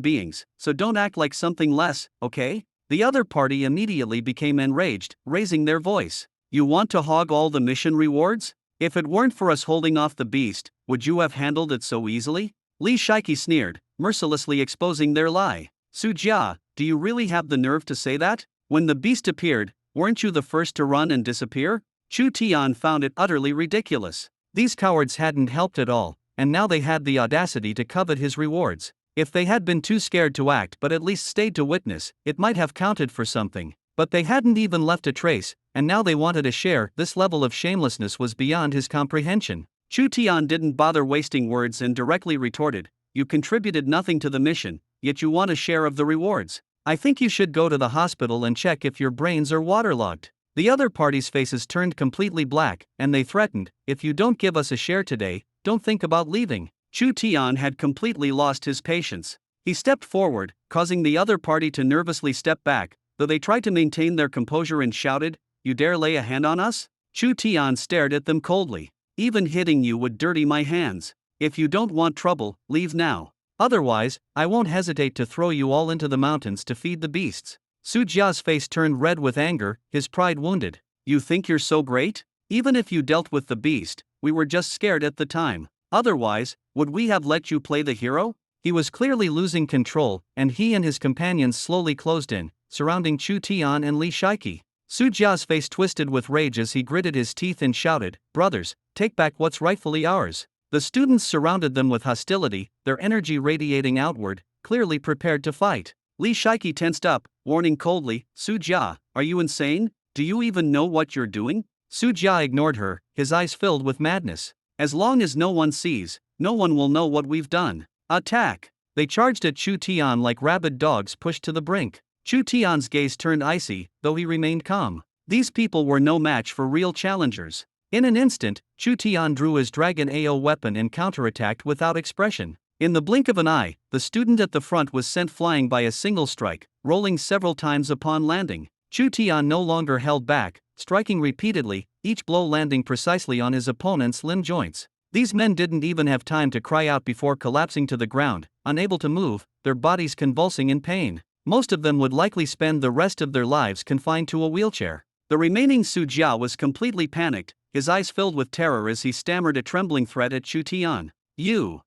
beings, so don't act like something less, okay?" The other party immediately became enraged, raising their voice. "You want to hog all the mission rewards? If it weren't for us holding off the beast, would you have handled it so easily?" Li Shiki sneered, mercilessly exposing their lie. Su Jia, do you really have the nerve to say that? When the beast appeared, weren't you the first to run and disappear? Chu Tian found it utterly ridiculous. These cowards hadn't helped at all, and now they had the audacity to covet his rewards. If they had been too scared to act but at least stayed to witness, it might have counted for something. But they hadn't even left a trace, and now they wanted a share. This level of shamelessness was beyond his comprehension. Chu Tian didn't bother wasting words and directly retorted, "You contributed nothing to the mission, yet you want a share of the rewards. I think you should go to the hospital and check if your brains are waterlogged." The other party's faces turned completely black, and they threatened, "If you don't give us a share today, don't think about leaving." Chu Tian had completely lost his patience. He stepped forward, causing the other party to nervously step back, though they tried to maintain their composure and shouted, "You dare lay a hand on us?" Chu Tian stared at them coldly. "Even hitting you would dirty my hands. If you don't want trouble, leave now. Otherwise, I won't hesitate to throw you all into the mountains to feed the beasts." Su Jia's face turned red with anger, his pride wounded. "You think you're so great? Even if you dealt with the beast, we were just scared at the time. Otherwise, would we have let you play the hero?" He was clearly losing control, and he and his companions slowly closed in, surrounding Chu Tian and Li Shiki. Su Jia's face twisted with rage as he gritted his teeth and shouted, "Brothers, take back what's rightfully ours." The students surrounded them with hostility, their energy radiating outward, clearly prepared to fight. Li Shiki tensed up, warning coldly, "Su Jia, are you insane? Do you even know what you're doing?" Su Jia ignored her, his eyes filled with madness. "As long as no one sees, no one will know what we've done. Attack!" They charged at Chu Tian like rabid dogs pushed to the brink. Chu Tian's gaze turned icy, though he remained calm. These people were no match for real challengers. In an instant, Chu Tian drew his Dragon AO weapon and counterattacked without expression. In the blink of an eye, the student at the front was sent flying by a single strike, rolling several times upon landing. Chu Tian no longer held back, striking repeatedly, each blow landing precisely on his opponent's limb joints. These men didn't even have time to cry out before collapsing to the ground, unable to move, their bodies convulsing in pain. Most of them would likely spend the rest of their lives confined to a wheelchair. The remaining Su Jia was completely panicked, his eyes filled with terror as he stammered a trembling threat at Chu Tian. You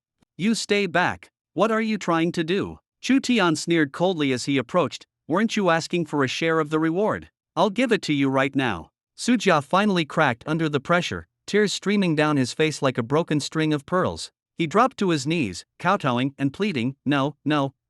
stay back. What are you trying to do?" Chu Tian sneered coldly as he approached, "Weren't you asking for a share of the reward? I'll give it to you right now." Su Jia finally cracked under the pressure, tears streaming down his face like a broken string of pearls. He dropped to his knees, kowtowing and pleading, "No,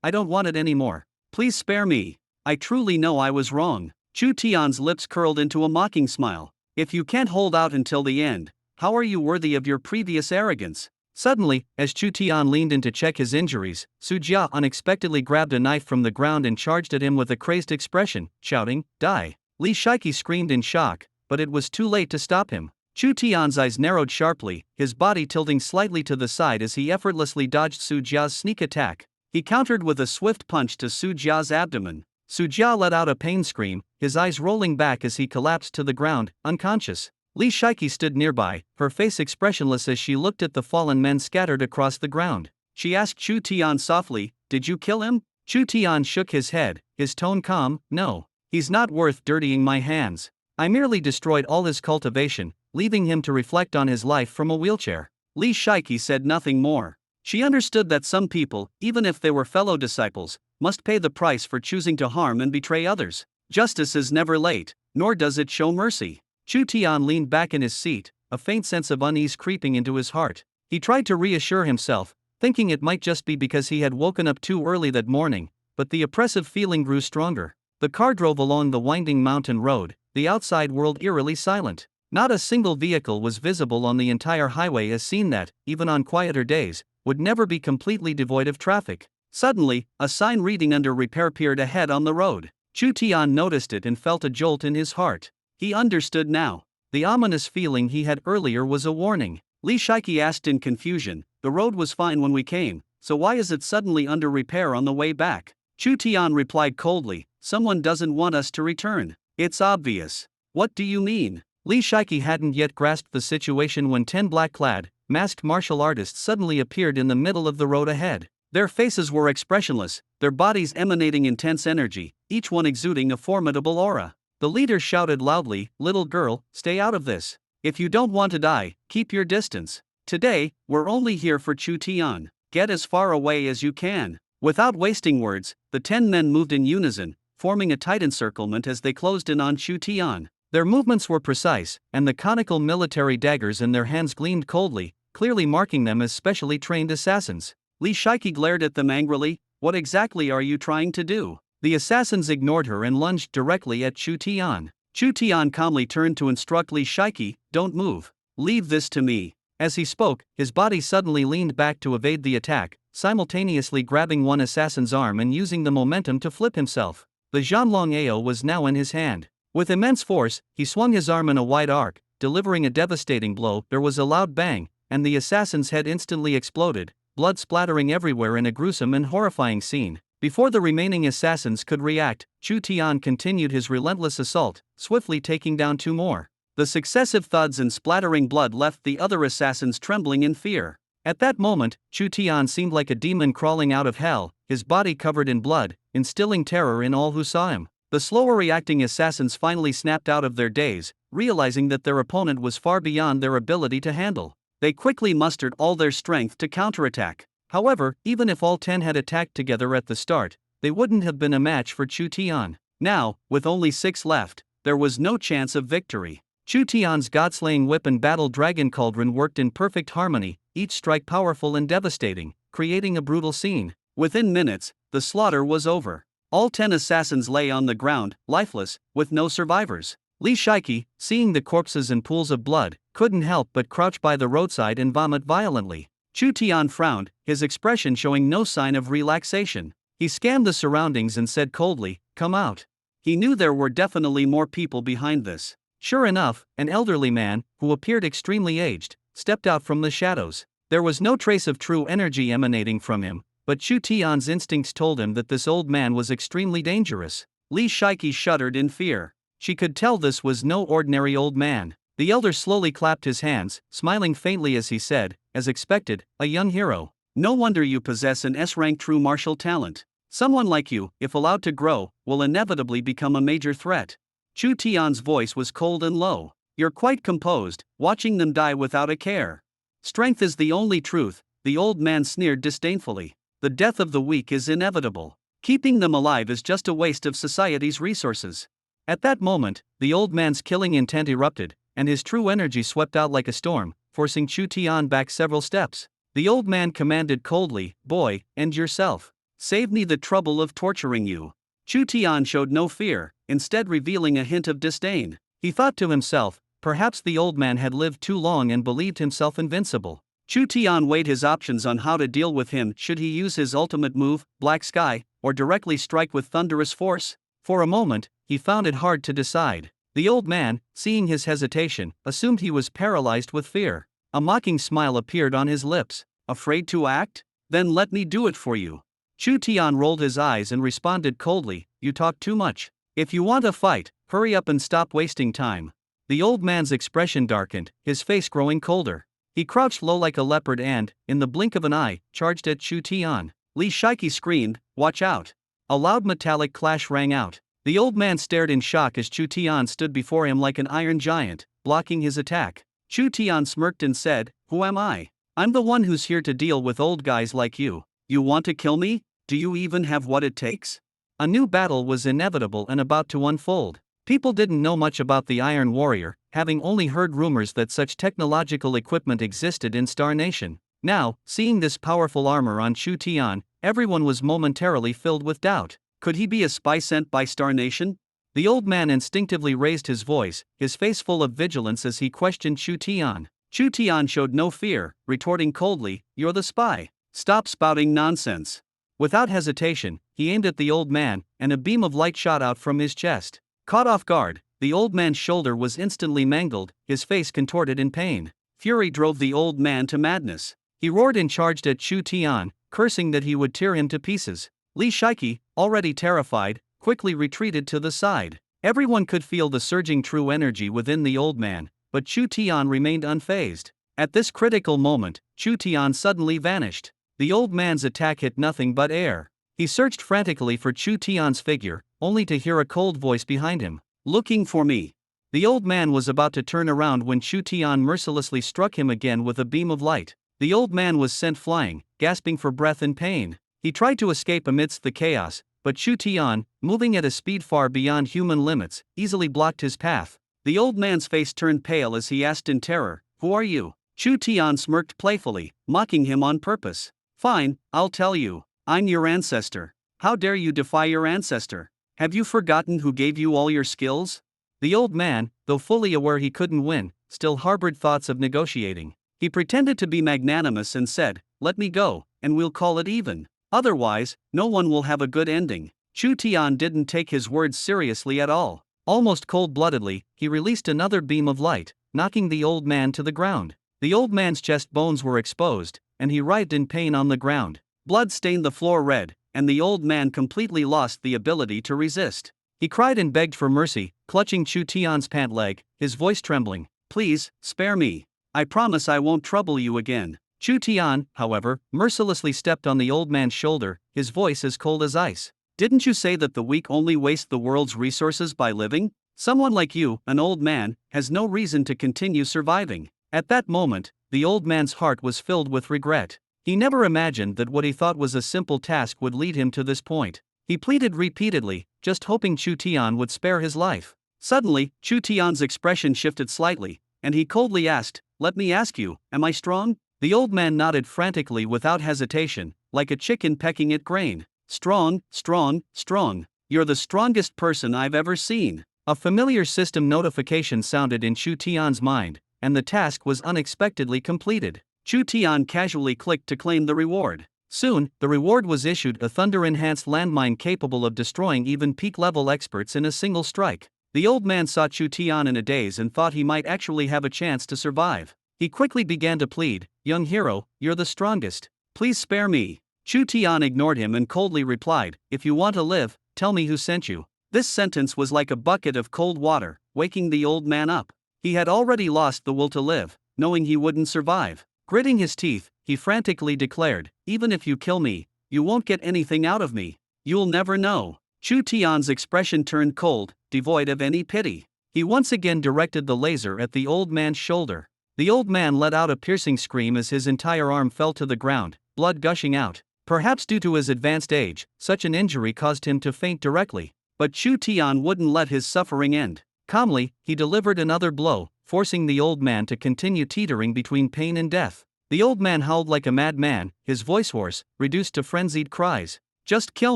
I don't want it anymore. Please spare me. I truly know I was wrong." Chu Tian's lips curled into a mocking smile. "If you can't hold out until the end, how are you worthy of your previous arrogance?" Suddenly, as Chu Tian leaned in to check his injuries, Su Jia unexpectedly grabbed a knife from the ground and charged at him with a crazed expression, shouting, "Die!" Li Shiki screamed in shock, but it was too late to stop him. Chu Tian's eyes narrowed sharply, his body tilting slightly to the side as he effortlessly dodged Su Jia's sneak attack. He countered with a swift punch to Su Jia's abdomen. Su Jia let out a pain scream, his eyes rolling back as he collapsed to the ground, unconscious. Li Shiki stood nearby, her face expressionless as she looked at the fallen men scattered across the ground. She asked Chu Tian softly, "Did you kill him?" Chu Tian shook his head, his tone calm, "No. He's not worth dirtying my hands. I merely destroyed all his cultivation, leaving him to reflect on his life from a wheelchair." Li Shiki said nothing more. She understood that some people, even if they were fellow disciples, must pay the price for choosing to harm and betray others. Justice is never late, nor does it show mercy. Chu Tian leaned back in his seat, a faint sense of unease creeping into his heart. He tried to reassure himself, thinking it might just be because he had woken up too early that morning, but the oppressive feeling grew stronger. The car drove along the winding mountain road, the outside world eerily silent. Not a single vehicle was visible on the entire highway, as seen that, even on quieter days, would never be completely devoid of traffic. Suddenly, a sign reading "Under Repair" appeared ahead on the road. Chu Tian noticed it and felt a jolt in his heart. He understood now. The ominous feeling he had earlier was a warning. Li Shiki asked in confusion, "The road was fine when we came, so why is it suddenly under repair on the way back?" Chu Tian replied coldly, "Someone doesn't want us to return. It's obvious." "What do you mean?" Li Shiki hadn't yet grasped the situation when 10 black-clad, masked martial artists suddenly appeared in the middle of the road ahead. Their faces were expressionless, their bodies emanating intense energy, each one exuding a formidable aura. The leader shouted loudly, "Little girl, stay out of this. If you don't want to die, keep your distance. Today, we're only here for Chu Tian." Get as far away as you can. Without wasting words, the 10 men moved in unison, forming a tight encirclement as they closed in on Chu Tian. Their movements were precise, and the conical military daggers in their hands gleamed coldly, clearly marking them as specially trained assassins. Li Shiki glared at them angrily. What exactly are you trying to do? The assassins ignored her and lunged directly at Chu Tian. Chu Tian calmly turned to instruct Li Shiki, don't move. Leave this to me. As he spoke, his body suddenly leaned back to evade the attack, simultaneously grabbing one assassin's arm and using the momentum to flip himself. The Zhanlong Ao was now in his hand. With immense force, he swung his arm in a wide arc, delivering a devastating blow. There was a loud bang, and the assassin's head instantly exploded, blood splattering everywhere in a gruesome and horrifying scene. Before the remaining assassins could react, Chu Tian continued his relentless assault, swiftly taking down 2 more. The successive thuds and splattering blood left the other assassins trembling in fear. At that moment, Chu Tian seemed like a demon crawling out of hell, his body covered in blood, instilling terror in all who saw him. The slower reacting assassins finally snapped out of their daze, realizing that their opponent was far beyond their ability to handle. They quickly mustered all their strength to counterattack. However, even if all 10 had attacked together at the start, they wouldn't have been a match for Chu Tian. Now, with only 6 left, there was no chance of victory. Chu Tian's god-slaying whip and battle dragon cauldron worked in perfect harmony, each strike powerful and devastating, creating a brutal scene. Within minutes, the slaughter was over. All 10 assassins lay on the ground, lifeless, with no survivors. Li Shiki, seeing the corpses and pools of blood, couldn't help but crouch by the roadside and vomit violently. Chu Tian frowned, his expression showing no sign of relaxation. He scanned the surroundings and said coldly, "Come out." He knew there were definitely more people behind this. Sure enough, an elderly man, who appeared extremely aged, stepped out from the shadows. There was no trace of true energy emanating from him, but Chu Tian's instincts told him that this old man was extremely dangerous. Li Shiki shuddered in fear. She could tell this was no ordinary old man. The elder slowly clapped his hands, smiling faintly as he said, as expected, a young hero. No wonder you possess an S-rank true martial talent. Someone like you, if allowed to grow, will inevitably become a major threat. Chu Tian's voice was cold and low. You're quite composed, watching them die without a care. Strength is the only truth, the old man sneered disdainfully. The death of the weak is inevitable. Keeping them alive is just a waste of society's resources. At that moment, the old man's killing intent erupted, and his true energy swept out like a storm, forcing Chu Tian back several steps. The old man commanded coldly, "Boy, end yourself. Save me the trouble of torturing you." Chu Tian showed no fear, instead revealing a hint of disdain. He thought to himself, perhaps the old man had lived too long and believed himself invincible. Chu Tian weighed his options on how to deal with him. Should he use his ultimate move, Black Sky, or directly strike with thunderous force? For a moment, he found it hard to decide. The old man, seeing his hesitation, assumed he was paralyzed with fear. A mocking smile appeared on his lips. Afraid to act? Then let me do it for you. Chu Tian rolled his eyes and responded coldly, "You talk too much. If you want a fight, hurry up and stop wasting time." The old man's expression darkened, his face growing colder. He crouched low like a leopard and, in the blink of an eye, charged at Chu Tian. Li Shiki screamed, "Watch out." A loud metallic clash rang out. The old man stared in shock as Chu Tian stood before him like an iron giant, blocking his attack. Chu Tian smirked and said, "Who am I? I'm the one who's here to deal with old guys like you. You want to kill me? Do you even have what it takes?" A new battle was inevitable and about to unfold. People didn't know much about the Iron Warrior, having only heard rumors that such technological equipment existed in Star Nation. Now, seeing this powerful armor on Chu Tian, everyone was momentarily filled with doubt. Could he be a spy sent by Star Nation? The old man instinctively raised his voice, his face full of vigilance as he questioned Chu Tian. Chu Tian showed no fear, retorting coldly, "You're the spy. Stop spouting nonsense." Without hesitation, he aimed at the old man, and a beam of light shot out from his chest. Caught off guard, the old man's shoulder was instantly mangled, his face contorted in pain. Fury drove the old man to madness. He roared and charged at Chu Tian, cursing that he would tear him to pieces. Li Shiki, already terrified, quickly retreated to the side. Everyone could feel the surging true energy within the old man, but Chu Tian remained unfazed. At this critical moment, Chu Tian suddenly vanished. The old man's attack hit nothing but air. He searched frantically for Chu Tian's figure, only to hear a cold voice behind him. "Looking for me." The old man was about to turn around when Chu Tian mercilessly struck him again with a beam of light. The old man was sent flying, gasping for breath in pain. He tried to escape amidst the chaos, but Chu Tian, moving at a speed far beyond human limits, easily blocked his path. The old man's face turned pale as he asked in terror, "Who are you?" Chu Tian smirked playfully, mocking him on purpose. "Fine, I'll tell you. I'm your ancestor. How dare you defy your ancestor? Have you forgotten who gave you all your skills?" The old man, though fully aware he couldn't win, still harbored thoughts of negotiating. He pretended to be magnanimous and said, "Let me go, and we'll call it even. Otherwise, no one will have a good ending." Chu Tian didn't take his words seriously at all. Almost cold-bloodedly, he released another beam of light, knocking the old man to the ground. The old man's chest bones were exposed, and he writhed in pain on the ground. Blood stained the floor red, and the old man completely lost the ability to resist. He cried and begged for mercy, clutching Chu Tian's pant leg, his voice trembling. "Please, spare me. I promise I won't trouble you again." Chu Tian, however, mercilessly stepped on the old man's shoulder, his voice as cold as ice. "Didn't you say that the weak only waste the world's resources by living? Someone like you, an old man, has no reason to continue surviving." At that moment, the old man's heart was filled with regret. He never imagined that what he thought was a simple task would lead him to this point. He pleaded repeatedly, just hoping Chu Tian would spare his life. Suddenly, Chu Tian's expression shifted slightly, and he coldly asked, "Let me ask you, am I strong?" The old man nodded frantically without hesitation, like a chicken pecking at grain. "Strong, strong, strong. You're the strongest person I've ever seen." A familiar system notification sounded in Chu Tian's mind, and the task was unexpectedly completed. Chu Tian casually clicked to claim the reward. Soon, the reward was issued, a thunder-enhanced landmine capable of destroying even peak-level experts in a single strike. The old man saw Chu Tian in a daze and thought he might actually have a chance to survive. He quickly began to plead, "Young hero, you're the strongest. Please spare me." Chu Tian ignored him and coldly replied, "If you want to live, tell me who sent you." This sentence was like a bucket of cold water, waking the old man up. He had already lost the will to live, knowing he wouldn't survive. Gritting his teeth, he frantically declared, "Even if you kill me, you won't get anything out of me. You'll never know." Chu Tian's expression turned cold, devoid of any pity. He once again directed the laser at the old man's shoulder. The old man let out a piercing scream as his entire arm fell to the ground, blood gushing out. Perhaps due to his advanced age, such an injury caused him to faint directly. But Chu Tian wouldn't let his suffering end. Calmly, he delivered another blow, forcing the old man to continue teetering between pain and death. The old man howled like a madman, his voice hoarse, reduced to frenzied cries. "Just kill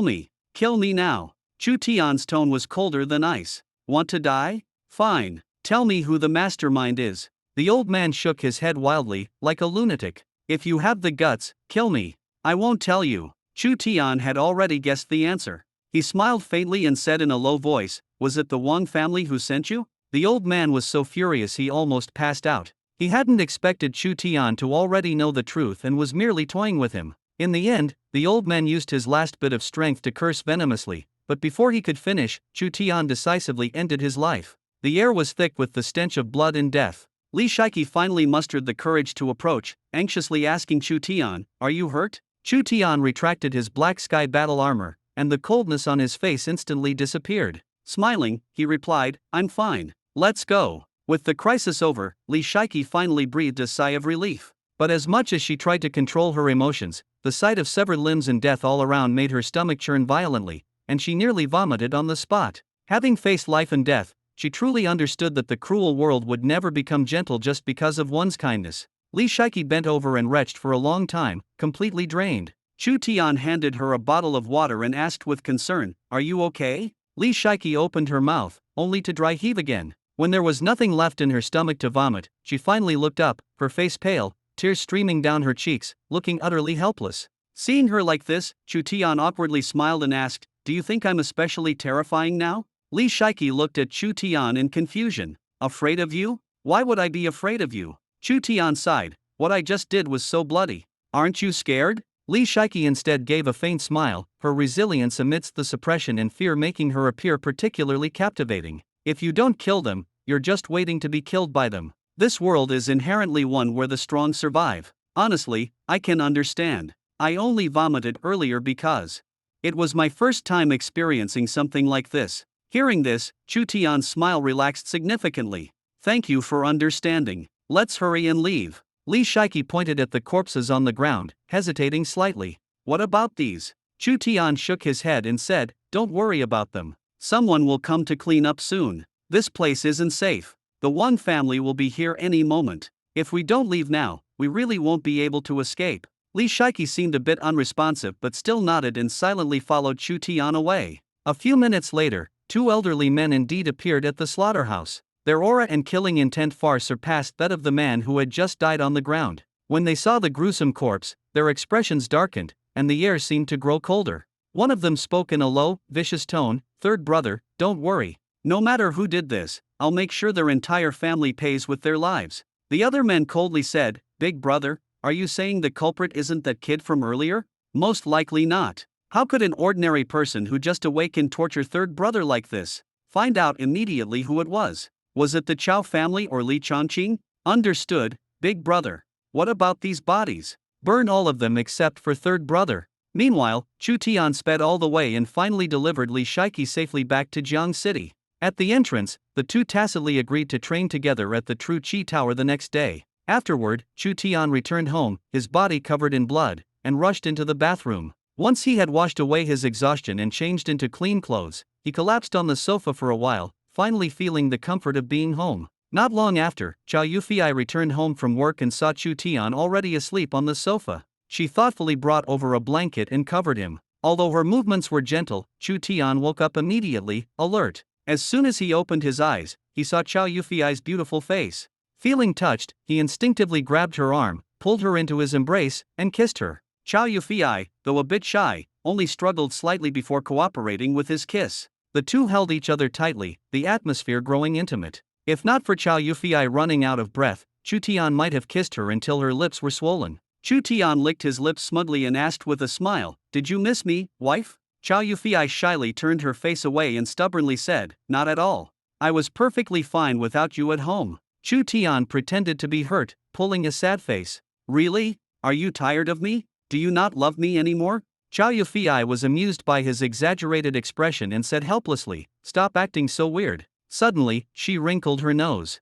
me! Kill me now!" Chu Tian's tone was colder than ice. "Want to die? Fine. Tell me who the mastermind is." The old man shook his head wildly, like a lunatic. "If you have the guts, kill me." "I won't tell you." Chu Tian had already guessed the answer. He smiled faintly and said in a low voice, "Was it the Wang family who sent you?" The old man was so furious he almost passed out. He hadn't expected Chu Tian to already know the truth and was merely toying with him. In the end, the old man used his last bit of strength to curse venomously, but before he could finish, Chu Tian decisively ended his life. The air was thick with the stench of blood and death. Li Shiki finally mustered the courage to approach, anxiously asking Chu Tian, "Are you hurt?" Chu Tian retracted his black sky battle armor, and the coldness on his face instantly disappeared. Smiling, he replied, "I'm fine. Let's go." With the crisis over, Li Shiki finally breathed a sigh of relief. But as much as she tried to control her emotions, the sight of severed limbs and death all around made her stomach churn violently, and she nearly vomited on the spot. Having faced life and death, she truly understood that the cruel world would never become gentle just because of one's kindness. Li Shiki bent over and retched for a long time, completely drained. Chu Tian handed her a bottle of water and asked with concern, "Are you okay?" Li Shiki opened her mouth, only to dry heave again. When there was nothing left in her stomach to vomit, she finally looked up, her face pale, tears streaming down her cheeks, looking utterly helpless. Seeing her like this, Chu Tian awkwardly smiled and asked, "Do you think I'm especially terrifying now?" Li Shiki looked at Chu Tian in confusion. "Afraid of you? Why would I be afraid of you?" Chu Tian sighed, "What I just did was so bloody. Aren't you scared?" Li Shiki instead gave a faint smile, her resilience amidst the suppression and fear making her appear particularly captivating. "If you don't kill them, you're just waiting to be killed by them. This world is inherently one where the strong survive. Honestly, I can understand. I only vomited earlier because it was my first time experiencing something like this." Hearing this, Chu Tian's smile relaxed significantly. "Thank you for understanding. Let's hurry and leave." Li Shiki pointed at the corpses on the ground, hesitating slightly. What about these? Chu Tian shook his head and said, don't worry about them. Someone will come to clean up soon. This place isn't safe. The Wang family will be here any moment. If we don't leave now, we really won't be able to escape. Li Shiki seemed a bit unresponsive but still nodded and silently followed Chu Tian away. A few minutes later, two elderly men indeed appeared at the slaughterhouse. Their aura and killing intent far surpassed that of the man who had just died on the ground. When they saw the gruesome corpse, their expressions darkened, and the air seemed to grow colder. One of them spoke in a low, vicious tone, "Third brother, don't worry. No matter who did this, I'll make sure their entire family pays with their lives." The other men coldly said, "Big brother, are you saying the culprit isn't that kid from earlier?" "Most likely not. How could an ordinary person who just awakened torture third brother like this? Find out immediately who it was. Was it the Chow family or Li Chongqing?" "Understood, big brother. What about these bodies?" "Burn all of them except for third brother." Meanwhile, Chu Tian sped all the way and finally delivered Li Shiki safely back to Jiang City. At the entrance, the two tacitly agreed to train together at the True Qi Tower the next day. Afterward, Chu Tian returned home, his body covered in blood, and rushed into the bathroom. Once he had washed away his exhaustion and changed into clean clothes, he collapsed on the sofa for a while, finally feeling the comfort of being home. Not long after, Chow Yufei returned home from work and saw Chu Tian already asleep on the sofa. She thoughtfully brought over a blanket and covered him. Although her movements were gentle, Chu Tian woke up immediately, alert. As soon as he opened his eyes, he saw Chow Yufei's beautiful face. Feeling touched, he instinctively grabbed her arm, pulled her into his embrace, and kissed her. Chow Yufei, though a bit shy, only struggled slightly before cooperating with his kiss. The two held each other tightly, the atmosphere growing intimate. If not for Chow Yufei running out of breath, Chu Tian might have kissed her until her lips were swollen. Chu Tian licked his lips smugly and asked with a smile, "Did you miss me, wife?" Chow Yufei shyly turned her face away and stubbornly said, "Not at all. I was perfectly fine without you at home." Chu Tian pretended to be hurt, pulling a sad face. "Really? Are you tired of me? Do you not love me anymore?" Chow Yufei was amused by his exaggerated expression and said helplessly, "Stop acting so weird." Suddenly, she wrinkled her nose.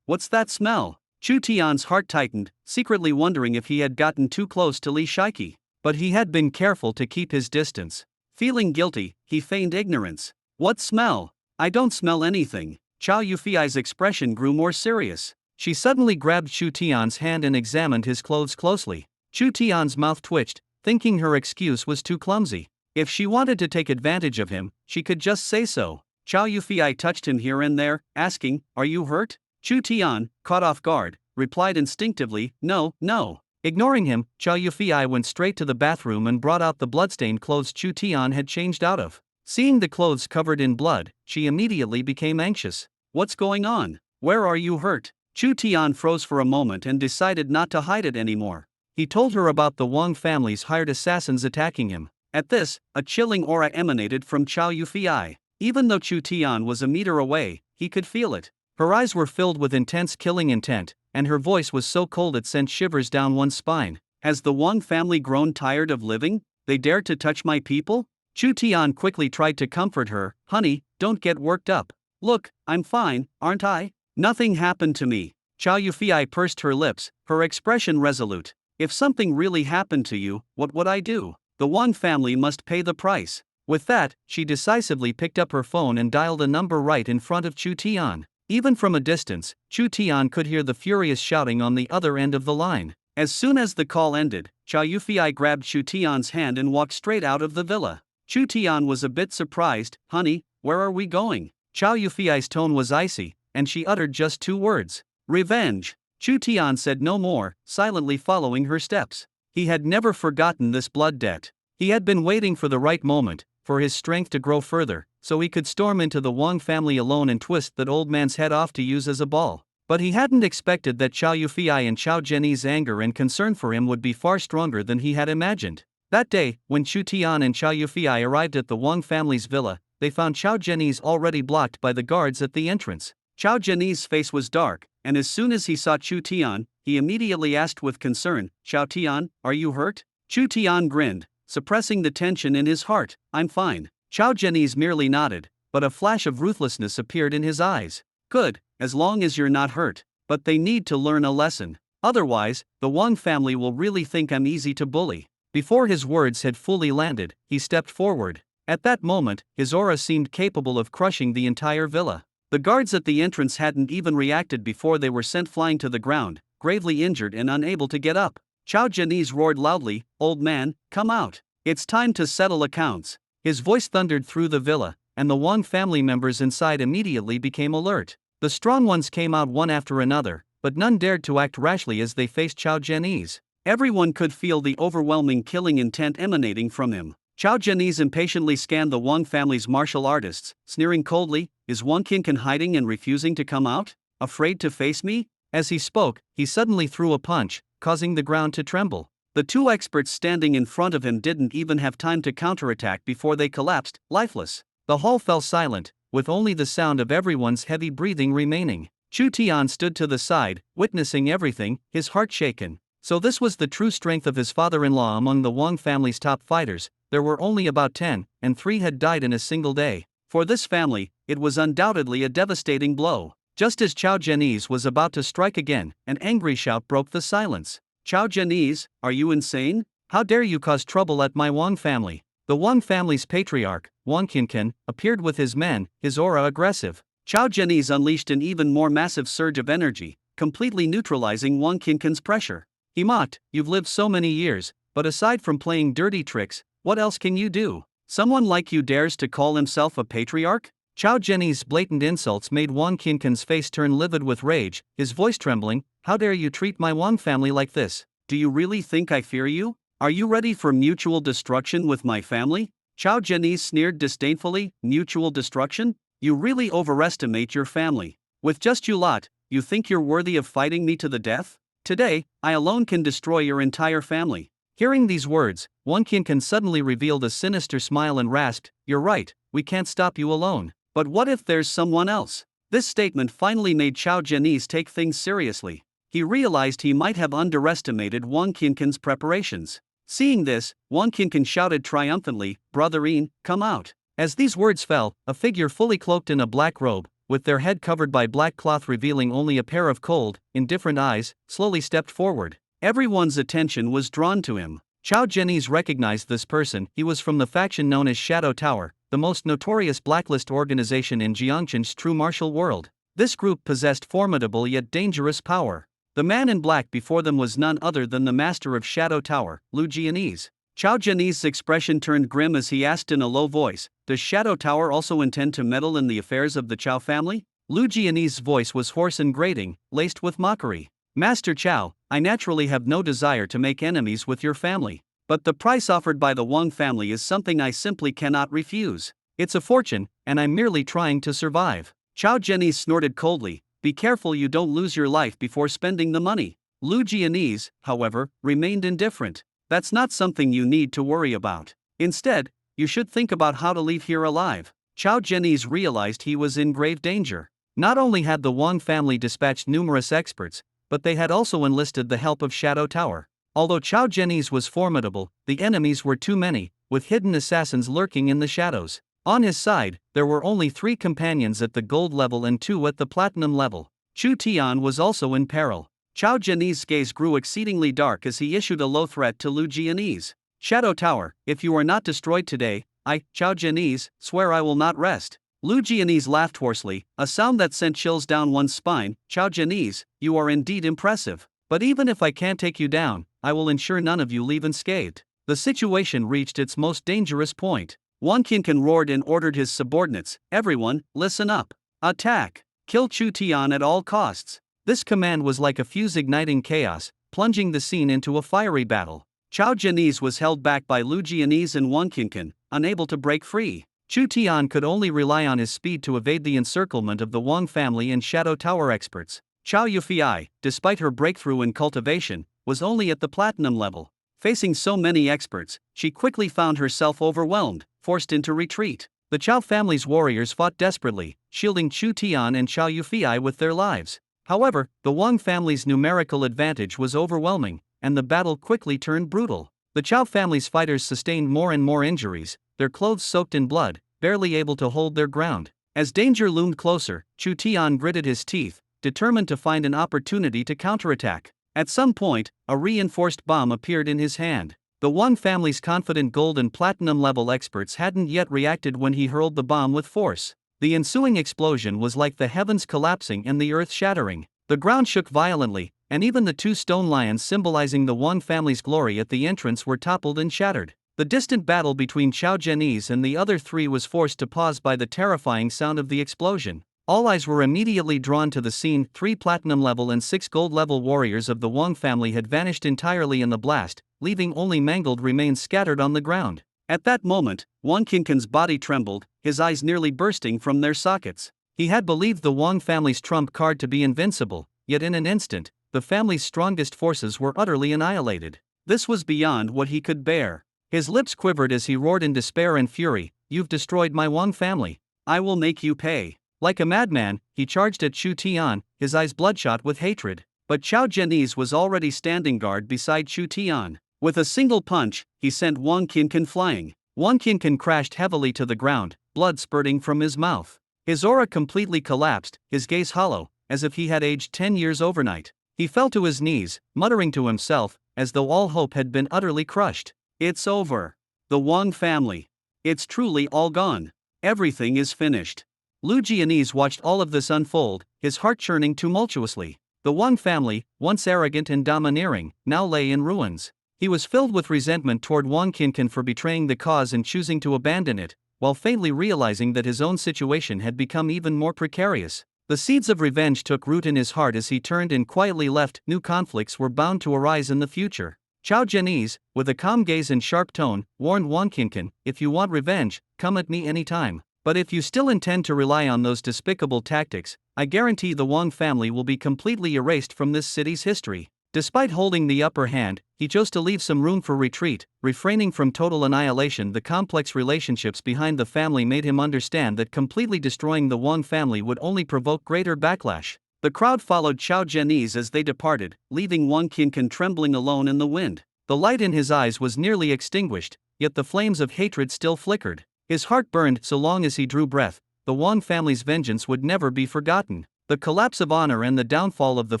What's that smell?" Chu Tian's heart tightened, secretly wondering if he had gotten too close to Li Shiki. But he had been careful to keep his distance. Feeling guilty, he feigned ignorance. "What smell? I don't smell anything." Chow Yufei's expression grew more serious. She suddenly grabbed Chu Tian's hand and examined his clothes closely. Chu Tian's mouth twitched, thinking her excuse was too clumsy. If she wanted to take advantage of him, she could just say so. Chow Yufei touched him here and there, asking, "Are you hurt?" Chu Tian, caught off guard, replied instinctively, "No, no." Ignoring him, Chow Yufei went straight to the bathroom and brought out the bloodstained clothes Chu Tian had changed out of. Seeing the clothes covered in blood, she immediately became anxious. "What's going on? Where are you hurt?" Chu Tian froze for a moment and decided not to hide it anymore. He told her about the Wang family's hired assassins attacking him. At this, a chilling aura emanated from Chow Yufei. Even though Chu Tian was a meter away, he could feel it. Her eyes were filled with intense killing intent, and her voice was so cold it sent shivers down one's spine. "Has the Wang family grown tired of living? They dared to touch my people?" Chu Tian quickly tried to comfort her. "Honey, don't get worked up. Look, I'm fine, aren't I? Nothing happened to me." Chow Yufei pursed her lips, her expression resolute. "If something really happened to you, what would I do? The Wang family must pay the price." With that, she decisively picked up her phone and dialed a number right in front of Chu Tian. Even from a distance, Chu Tian could hear the furious shouting on the other end of the line. As soon as the call ended, Chow Yufei grabbed Chu Tian's hand and walked straight out of the villa. Chu Tian was a bit surprised. "Honey, where are we going?" Chow Yufei's tone was icy, and she uttered just two words. "Revenge." Chu Tian said no more, silently following her steps. He had never forgotten this blood debt. He had been waiting for the right moment, for his strength to grow further, so he could storm into the Wang family alone and twist that old man's head off to use as a ball. But he hadn't expected that Chow Yufei and Chow Zhenyi's anger and concern for him would be far stronger than he had imagined. That day, when Chu Tian and Chow Yufei arrived at the Wang family's villa, they found Chow Zhenyi's already blocked by the guards at the entrance. Chow Zhenyi's face was dark, and as soon as he saw Chu Tian, he immediately asked with concern, "Chow Tian, are you hurt?" Chu Tian grinned, suppressing the tension in his heart. "I'm fine." Chow Zhenyi's merely nodded, but a flash of ruthlessness appeared in his eyes. "Good, as long as you're not hurt. But they need to learn a lesson. Otherwise, the Wang family will really think I'm easy to bully. Before his words had fully landed, he stepped forward. At that moment, his aura seemed capable of crushing the entire villa. The guards at the entrance hadn't even reacted before they were sent flying to the ground, gravely injured and unable to get up. Chao Janice roared loudly, "Old man, come out. It's time to settle accounts." His voice thundered through the villa, and the Wang family members inside immediately became alert. The strong ones came out one after another, but none dared to act rashly as they faced Chao Janice. Everyone could feel the overwhelming killing intent emanating from him. Chao Janice impatiently scanned the Wang family's martial artists, sneering coldly, "Is Wang Qincan hiding and refusing to come out? Afraid to face me?" As he spoke, he suddenly threw a punch, causing the ground to tremble. The two experts standing in front of him didn't even have time to counterattack before they collapsed, lifeless. The hall fell silent, with only the sound of everyone's heavy breathing remaining. Chu Tian stood to the side, witnessing everything, his heart shaken. So this was the true strength of his father-in-law among the Wang family's top fighters. There were only about 10, and 3 had died in a single day. For this family, it was undoubtedly a devastating blow. Just as Chao Janice was about to strike again, an angry shout broke the silence. "Chao Janice, are you insane? How dare you cause trouble at my Wang family?" The Wang family's patriarch, Wang Qincan, appeared with his men, his aura aggressive. Chao Janice unleashed an even more massive surge of energy, completely neutralizing Wang Qincan's pressure. He mocked, "You've lived so many years, but aside from playing dirty tricks, what else can you do? Someone like you dares to call himself a patriarch?" Chao Janice's blatant insults made Wang Qincan's face turn livid with rage, his voice trembling. "How dare you treat my Wang family like this? Do you really think I fear you? Are you ready for mutual destruction with my family?" Chao Janice sneered disdainfully. "Mutual destruction? You really overestimate your family. With just you lot, you think you're worthy of fighting me to the death? Today, I alone can destroy your entire family." Hearing these words, Wang Qincan suddenly revealed a sinister smile and rasped, "You're right, we can't stop you alone. But what if there's someone else?" This statement finally made Chao Janice take things seriously. He realized he might have underestimated Wang Qincan's preparations. Seeing this, Wang Qincan shouted triumphantly, "Brotherine, come out." As these words fell, a figure fully cloaked in a black robe, with their head covered by black cloth revealing only a pair of cold, indifferent eyes, slowly stepped forward. Everyone's attention was drawn to him. Chao Janice recognized this person. He was from the faction known as Shadow Tower, the most notorious blacklist organization in Jiangchen's true martial world. This group possessed formidable yet dangerous power. The man in black before them was none other than the master of Shadow Tower, Lu Jianese. Chao Janice's expression turned grim as he asked in a low voice, "Does Shadow Tower also intend to meddle in the affairs of the Chao family?" Lu Jianese's voice was hoarse and grating, laced with mockery. "Master Chao, I naturally have no desire to make enemies with your family. But the price offered by the Wang family is something I simply cannot refuse. It's a fortune, and I'm merely trying to survive." Chao Janice snorted coldly, "Be careful you don't lose your life before spending the money." Lu Jianese, however, remained indifferent. "That's not something you need to worry about. Instead, you should think about how to leave here alive." Chao Janice realized he was in grave danger. Not only had the Wang family dispatched numerous experts, but they had also enlisted the help of Shadow Tower. Although Chao Janice was formidable, the enemies were too many, with hidden assassins lurking in the shadows. On his side, there were only 3 companions at the gold level and 2 at the platinum level. Chu Tian was also in peril. Chao Janice's gaze grew exceedingly dark as he issued a low threat to Lu Jianese. "Shadow Tower, if you are not destroyed today, I, Chao Janice, swear I will not rest." Lu Jianese laughed hoarsely, a sound that sent chills down one's spine. "Chao Janice, you are indeed impressive. But even if I can't take you down, I will ensure none of you leave unscathed." The situation reached its most dangerous point. Wang Qincan roared and ordered his subordinates, "Everyone, listen up. Attack! Kill Chu Tian at all costs." This command was like a fuse igniting chaos, plunging the scene into a fiery battle. Chao Janice was held back by Lu Jianese and Wang Qincan, unable to break free. Chu Tian could only rely on his speed to evade the encirclement of the Wang family and Shadow Tower experts. Chao Yufei, despite her breakthrough in cultivation, was only at the platinum level. Facing so many experts, she quickly found herself overwhelmed, forced into retreat. The Chao family's warriors fought desperately, shielding Chu Tian and Chao Yufei with their lives. However, the Wang family's numerical advantage was overwhelming, and the battle quickly turned brutal. The Chao family's fighters sustained more and more injuries, their clothes soaked in blood, barely able to hold their ground. As danger loomed closer, Chu Tian gritted his teeth, determined to find an opportunity to counterattack. At some point, a reinforced bomb appeared in his hand. The Wang family's confident gold and platinum level experts hadn't yet reacted when he hurled the bomb with force. The ensuing explosion was like the heavens collapsing and the earth shattering. The ground shook violently, and even the two stone lions symbolizing the Wang family's glory at the entrance were toppled and shattered. The distant battle between Qiao Zhenyi's and the other three was forced to pause by the terrifying sound of the explosion. All eyes were immediately drawn to the scene. 3 platinum level and 6 gold level warriors of the Wang family had vanished entirely in the blast, leaving only mangled remains scattered on the ground. At that moment, Wang Qingquan's body trembled, his eyes nearly bursting from their sockets. He had believed the Wang family's trump card to be invincible, yet in an instant, the family's strongest forces were utterly annihilated. This was beyond what he could bear. His lips quivered as he roared in despair and fury, "You've destroyed my Wang family. I will make you pay." Like a madman, he charged at Chu Tian, his eyes bloodshot with hatred. But Qiao Zhenyi's was already standing guard beside Chu Tian. With a single punch, he sent Wang Qingquan flying. Wang Qingquan crashed heavily to the ground, blood spurting from his mouth. His aura completely collapsed, his gaze hollow, as if he had aged 10 years overnight. He fell to his knees, muttering to himself, as though all hope had been utterly crushed. "It's over. The Wang family. It's truly all gone. Everything is finished." Lu Jianese watched all of this unfold, his heart churning tumultuously. The Wang family, once arrogant and domineering, now lay in ruins. He was filled with resentment toward Wang Qingquan for betraying the cause and choosing to abandon it, while faintly realizing that his own situation had become even more precarious. The seeds of revenge took root in his heart as he turned and quietly left. New conflicts were bound to arise in the future. Qiao Zhenyi's, with a calm gaze and sharp tone, warned Wang Qingquan, "If you want revenge, come at me anytime. But if you still intend to rely on those despicable tactics, I guarantee the Wang family will be completely erased from this city's history." Despite holding the upper hand, he chose to leave some room for retreat, refraining from total annihilation. The complex relationships behind the family made him understand that completely destroying the Wang family would only provoke greater backlash. The crowd followed Qiao Zhenyi's as they departed, leaving Wang Qingquan trembling alone in the wind. The light in his eyes was nearly extinguished, yet the flames of hatred still flickered. His heart burned so long as he drew breath. The Wang family's vengeance would never be forgotten. The collapse of honor and the downfall of the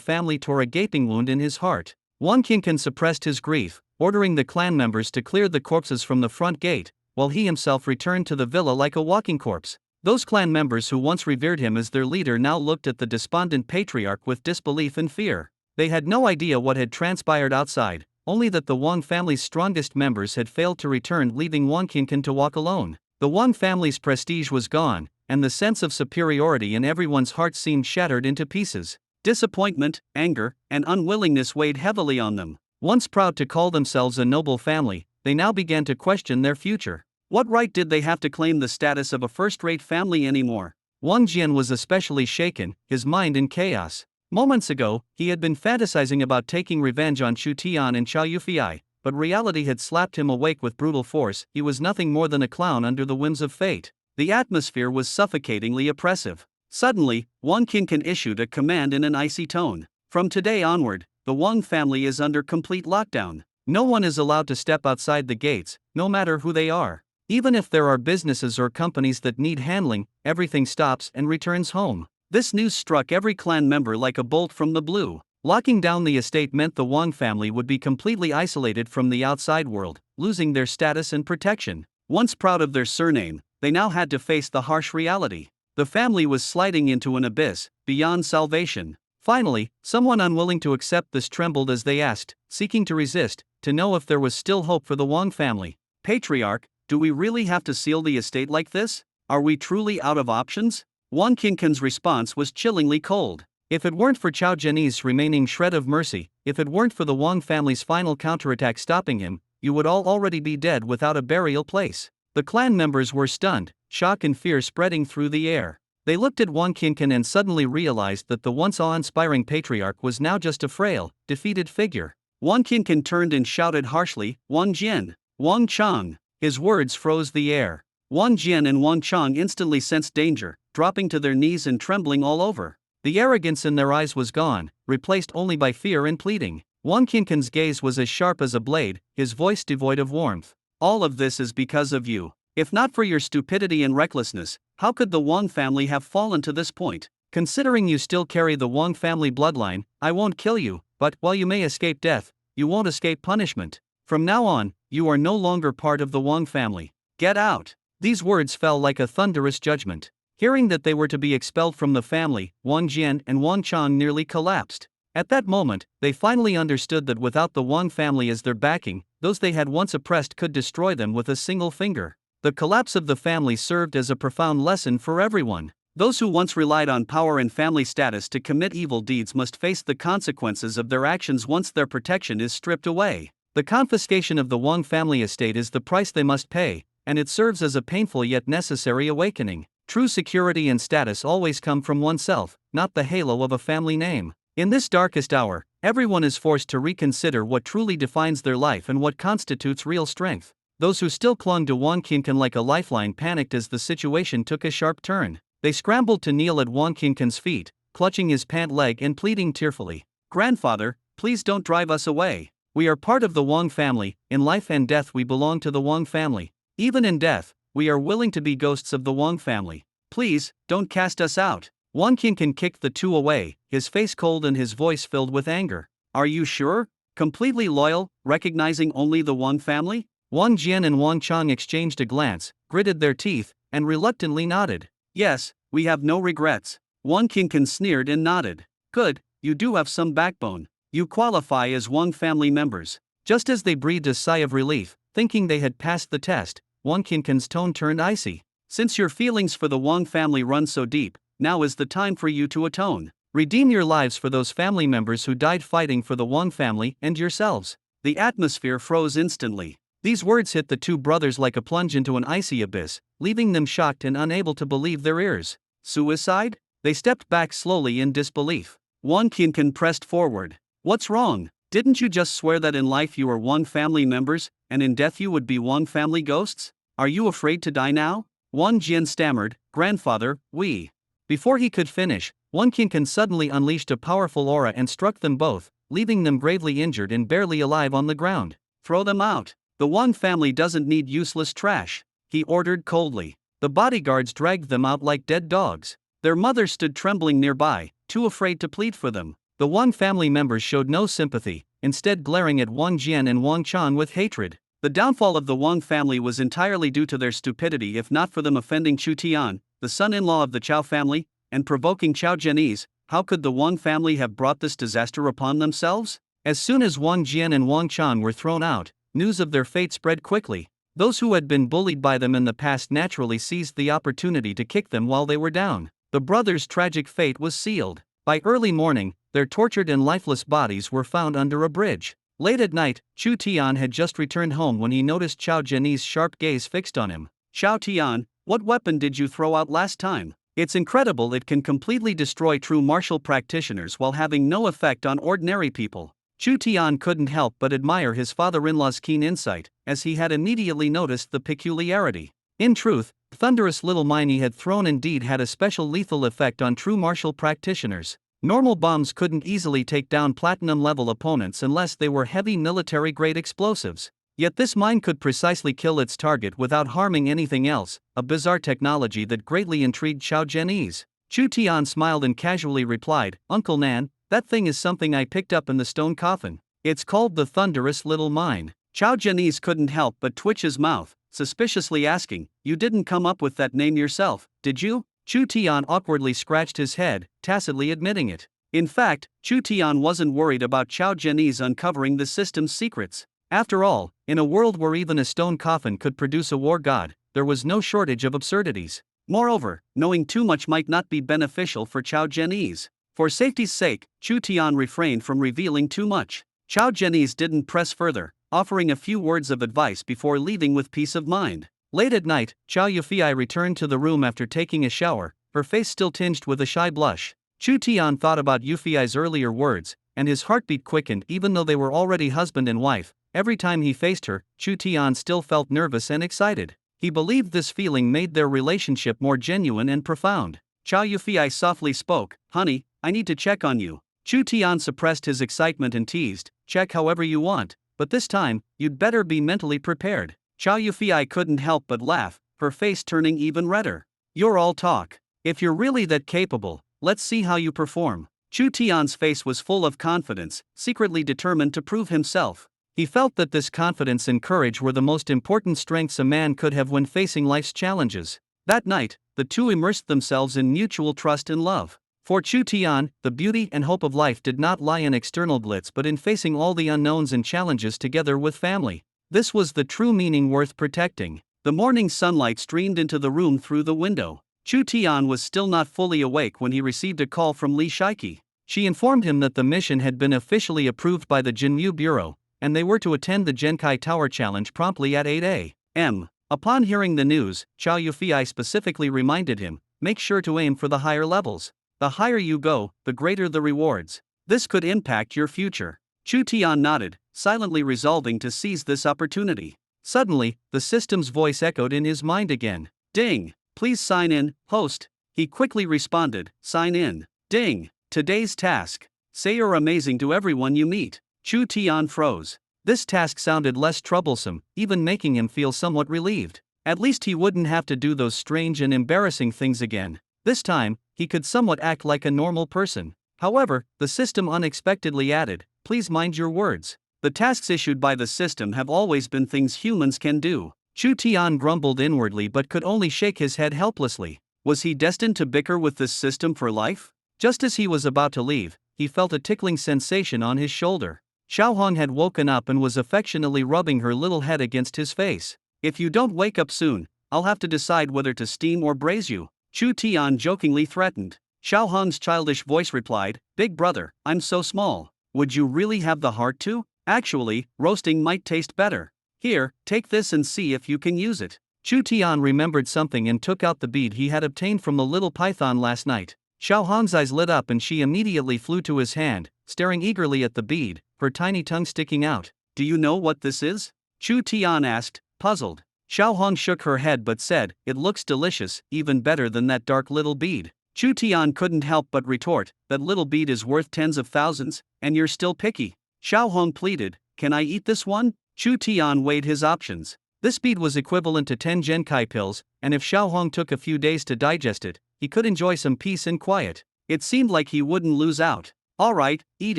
family tore a gaping wound in his heart. Wang Qingquan suppressed his grief, ordering the clan members to clear the corpses from the front gate, while he himself returned to the villa like a walking corpse. Those clan members who once revered him as their leader now looked at the despondent patriarch with disbelief and fear. They had no idea what had transpired outside, only that the Wang family's strongest members had failed to return, leaving Wang Qingquan to walk alone. The Wang family's prestige was gone, and the sense of superiority in everyone's heart seemed shattered into pieces. Disappointment, anger, and unwillingness weighed heavily on them. Once proud to call themselves a noble family, they now began to question their future. What right did they have to claim the status of a first-rate family anymore? Wang Jian was especially shaken, his mind in chaos. Moments ago, he had been fantasizing about taking revenge on Chu Tian and Qiao Yufei, but reality had slapped him awake with brutal force. He was nothing more than a clown under the whims of fate. The atmosphere was suffocatingly oppressive. Suddenly, Wang Qingquan issued a command in an icy tone. "From today onward, the Wang family is under complete lockdown. No one is allowed to step outside the gates, no matter who they are. Even if there are businesses or companies that need handling, everything stops and returns home." This news struck every clan member like a bolt from the blue. Locking down the estate meant the Wang family would be completely isolated from the outside world, losing their status and protection. Once proud of their surname, they now had to face the harsh reality. The family was sliding into an abyss, beyond salvation. Finally, someone unwilling to accept this trembled as they asked, seeking to resist, to know if there was still hope for the Wang family. "Patriarch, do we really have to seal the estate like this? Are we truly out of options?" Wang Qingquan's response was chillingly cold. If it weren't for Qiao Zhenyi's remaining shred of mercy, if it weren't for the Wang family's final counterattack stopping him, you would all already be dead without a burial place. The clan members were stunned, shock and fear spreading through the air. They looked at Wang Qingquan and suddenly realized that the once awe-inspiring patriarch was now just a frail, defeated figure. Wang Qingquan turned and shouted harshly, "Wang Jian! Wang Chang!" His words froze the air. Wang Jian and Wang Chang instantly sensed danger, dropping to their knees and trembling all over. The arrogance in their eyes was gone, replaced only by fear and pleading. Wang Qingquan's gaze was as sharp as a blade, his voice devoid of warmth. "All of this is because of you. If not for your stupidity and recklessness, how could the Wang family have fallen to this point? Considering you still carry the Wang family bloodline, I won't kill you, but while you may escape death, you won't escape punishment. From now on, you are no longer part of the Wang family. Get out." These words fell like a thunderous judgment. Hearing that they were to be expelled from the family, Wang Jian and Wang Chang nearly collapsed. At that moment, they finally understood that without the Wang family as their backing, those they had once oppressed could destroy them with a single finger. The collapse of the family served as a profound lesson for everyone. Those who once relied on power and family status to commit evil deeds must face the consequences of their actions once their protection is stripped away. The confiscation of the Wang family estate is the price they must pay, and it serves as a painful yet necessary awakening. True security and status always come from oneself, not the halo of a family name. In this darkest hour, everyone is forced to reconsider what truly defines their life and what constitutes real strength. Those who still clung to Wang Qincan like a lifeline panicked as the situation took a sharp turn. They scrambled to kneel at Wang Qincan's feet, clutching his pant leg and pleading tearfully, "Grandfather, please don't drive us away. We are part of the Wang family. In life and death we belong to the Wang family. Even in death, we are willing to be ghosts of the Wang family. Please, don't cast us out." Wang Qincan kicked the two away, his face cold and his voice filled with anger. "Are you sure? Completely loyal, recognizing only the Wang family?" Wang Jian and Wang Chang exchanged a glance, gritted their teeth, and reluctantly nodded. "Yes, we have no regrets." Wang Qincan sneered and nodded. "Good, you do have some backbone. You qualify as Wang family members." Just as they breathed a sigh of relief, thinking they had passed the test, Wang Qincan's tone turned icy. "Since your feelings for the Wang family run so deep, now is the time for you to atone. Redeem your lives for those family members who died fighting for the Wang family and yourselves." The atmosphere froze instantly. These words hit the two brothers like a plunge into an icy abyss, leaving them shocked and unable to believe their ears. "Suicide?" They stepped back slowly in disbelief. Wang Qincan pressed forward. "What's wrong? Didn't you just swear that in life you were Wang family members, and in death you would be Wang family ghosts? Are you afraid to die now?" Wang Jian stammered, "Grandfather, we..." Before he could finish, Wang Qincan suddenly unleashed a powerful aura and struck them both, leaving them gravely injured and barely alive on the ground. "Throw them out. The Wang family doesn't need useless trash," he ordered coldly. The bodyguards dragged them out like dead dogs. Their mother stood trembling nearby, too afraid to plead for them. The Wang family members showed no sympathy, instead glaring at Wang Jian and Wang Chang with hatred. The downfall of the Wang family was entirely due to their stupidity. If not for them offending Chu Tian, the son-in-law of the Chao family, and provoking Chao Zhenyi's, how could the Wang family have brought this disaster upon themselves? As soon as Wang Jian and Wang Chang were thrown out, news of their fate spread quickly. Those who had been bullied by them in the past naturally seized the opportunity to kick them while they were down. The brothers' tragic fate was sealed. By early morning, their tortured and lifeless bodies were found under a bridge. Late at night, Chu Tian had just returned home when he noticed Chao Zhenyi's sharp gaze fixed on him. "Chao Tian, what weapon did you throw out last time? It's incredible it can completely destroy true martial practitioners while having no effect on ordinary people." Chu Tian couldn't help but admire his father-in-law's keen insight, as he had immediately noticed the peculiarity. In truth, the thunderous little mine he had thrown indeed had a special lethal effect on true martial practitioners. Normal bombs couldn't easily take down platinum-level opponents unless they were heavy military-grade explosives. Yet this mine could precisely kill its target without harming anything else, a bizarre technology that greatly intrigued Chao Zhenyi's. Chu Tian smiled and casually replied, "Uncle Nan, that thing is something I picked up in the stone coffin. It's called the thunderous little mine." Chao Zhenyi's couldn't help but twitch his mouth, suspiciously asking, "You didn't come up with that name yourself, did you?" Chu Tian awkwardly scratched his head, tacitly admitting it. In fact, Chu Tian wasn't worried about Chao Zhenyi's uncovering the system's secrets. After all, in a world where even a stone coffin could produce a war god, there was no shortage of absurdities. Moreover, knowing too much might not be beneficial for Chao Zhenyi's. For safety's sake, Chu Tian refrained from revealing too much. Chao Zhenyi's didn't press further, offering a few words of advice before leaving with peace of mind. Late at night, Chao Yufei returned to the room after taking a shower, her face still tinged with a shy blush. Chu Tian thought about Yufei's earlier words, and his heartbeat quickened even though they were already husband and wife. Every time he faced her, Chu Tian still felt nervous and excited. He believed this feeling made their relationship more genuine and profound. Chao Yufei softly spoke, "Honey, I need to check on you." Chu Tian suppressed his excitement and teased, "Check however you want, but this time, you'd better be mentally prepared." Chao Yufei couldn't help but laugh, her face turning even redder. "You're all talk. If you're really that capable, let's see how you perform. Chu Tian's face was full of confidence, secretly determined to prove himself. He felt that this confidence and courage were the most important strengths a man could have when facing life's challenges. That night, the two immersed themselves in mutual trust and love. For Chu Tian, the beauty and hope of life did not lie in external glitz but in facing all the unknowns and challenges together with family. This was the true meaning worth protecting. The morning sunlight streamed into the room through the window. Chu Tian was still not fully awake when he received a call from Li Shaiki. She informed him that the mission had been officially approved by the Jinmu Bureau, and they were to attend the Genkai Tower Challenge promptly at 8 a.m. Upon hearing the news, Chow Yufei specifically reminded him, make sure to aim for the higher levels. The higher you go, the greater the rewards. This could impact your future. Chu Tian nodded, silently resolving to seize this opportunity. Suddenly, the system's voice echoed in his mind again. Ding! Please sign in, host. He quickly responded, sign in. Ding! Today's task. Say you're amazing to everyone you meet. Chu Tian froze. This task sounded less troublesome, even making him feel somewhat relieved. At least he wouldn't have to do those strange and embarrassing things again. This time, he could somewhat act like a normal person. However, the system unexpectedly added, please mind your words. The tasks issued by the system have always been things humans can do. Chu Tian grumbled inwardly but could only shake his head helplessly. Was he destined to bicker with this system for life? Just as he was about to leave, he felt a tickling sensation on his shoulder. Xiaohong had woken up and was affectionately rubbing her little head against his face. If you don't wake up soon, I'll have to decide whether to steam or braise you, Chu Tian jokingly threatened. Xiaohong's childish voice replied, Big brother, I'm so small. Would you really have the heart to? Actually, roasting might taste better. Here, take this and see if you can use it. Chu Tian remembered something and took out the bead he had obtained from the little python last night. Xiaohong's eyes lit up and she immediately flew to his hand, staring eagerly at the bead, her tiny tongue sticking out. Do you know what this is? Chu Tian asked, puzzled. Xiaohong shook her head but said, it looks delicious, even better than that dark little bead. Chu Tian couldn't help but retort, that little bead is worth tens of thousands, and you're still picky. Xiaohong pleaded, can I eat this one? Chu Tian weighed his options. This bead was equivalent to 10 Genkai pills, and if Xiaohong took a few days to digest it, he could enjoy some peace and quiet. It seemed like he wouldn't lose out. Alright, eat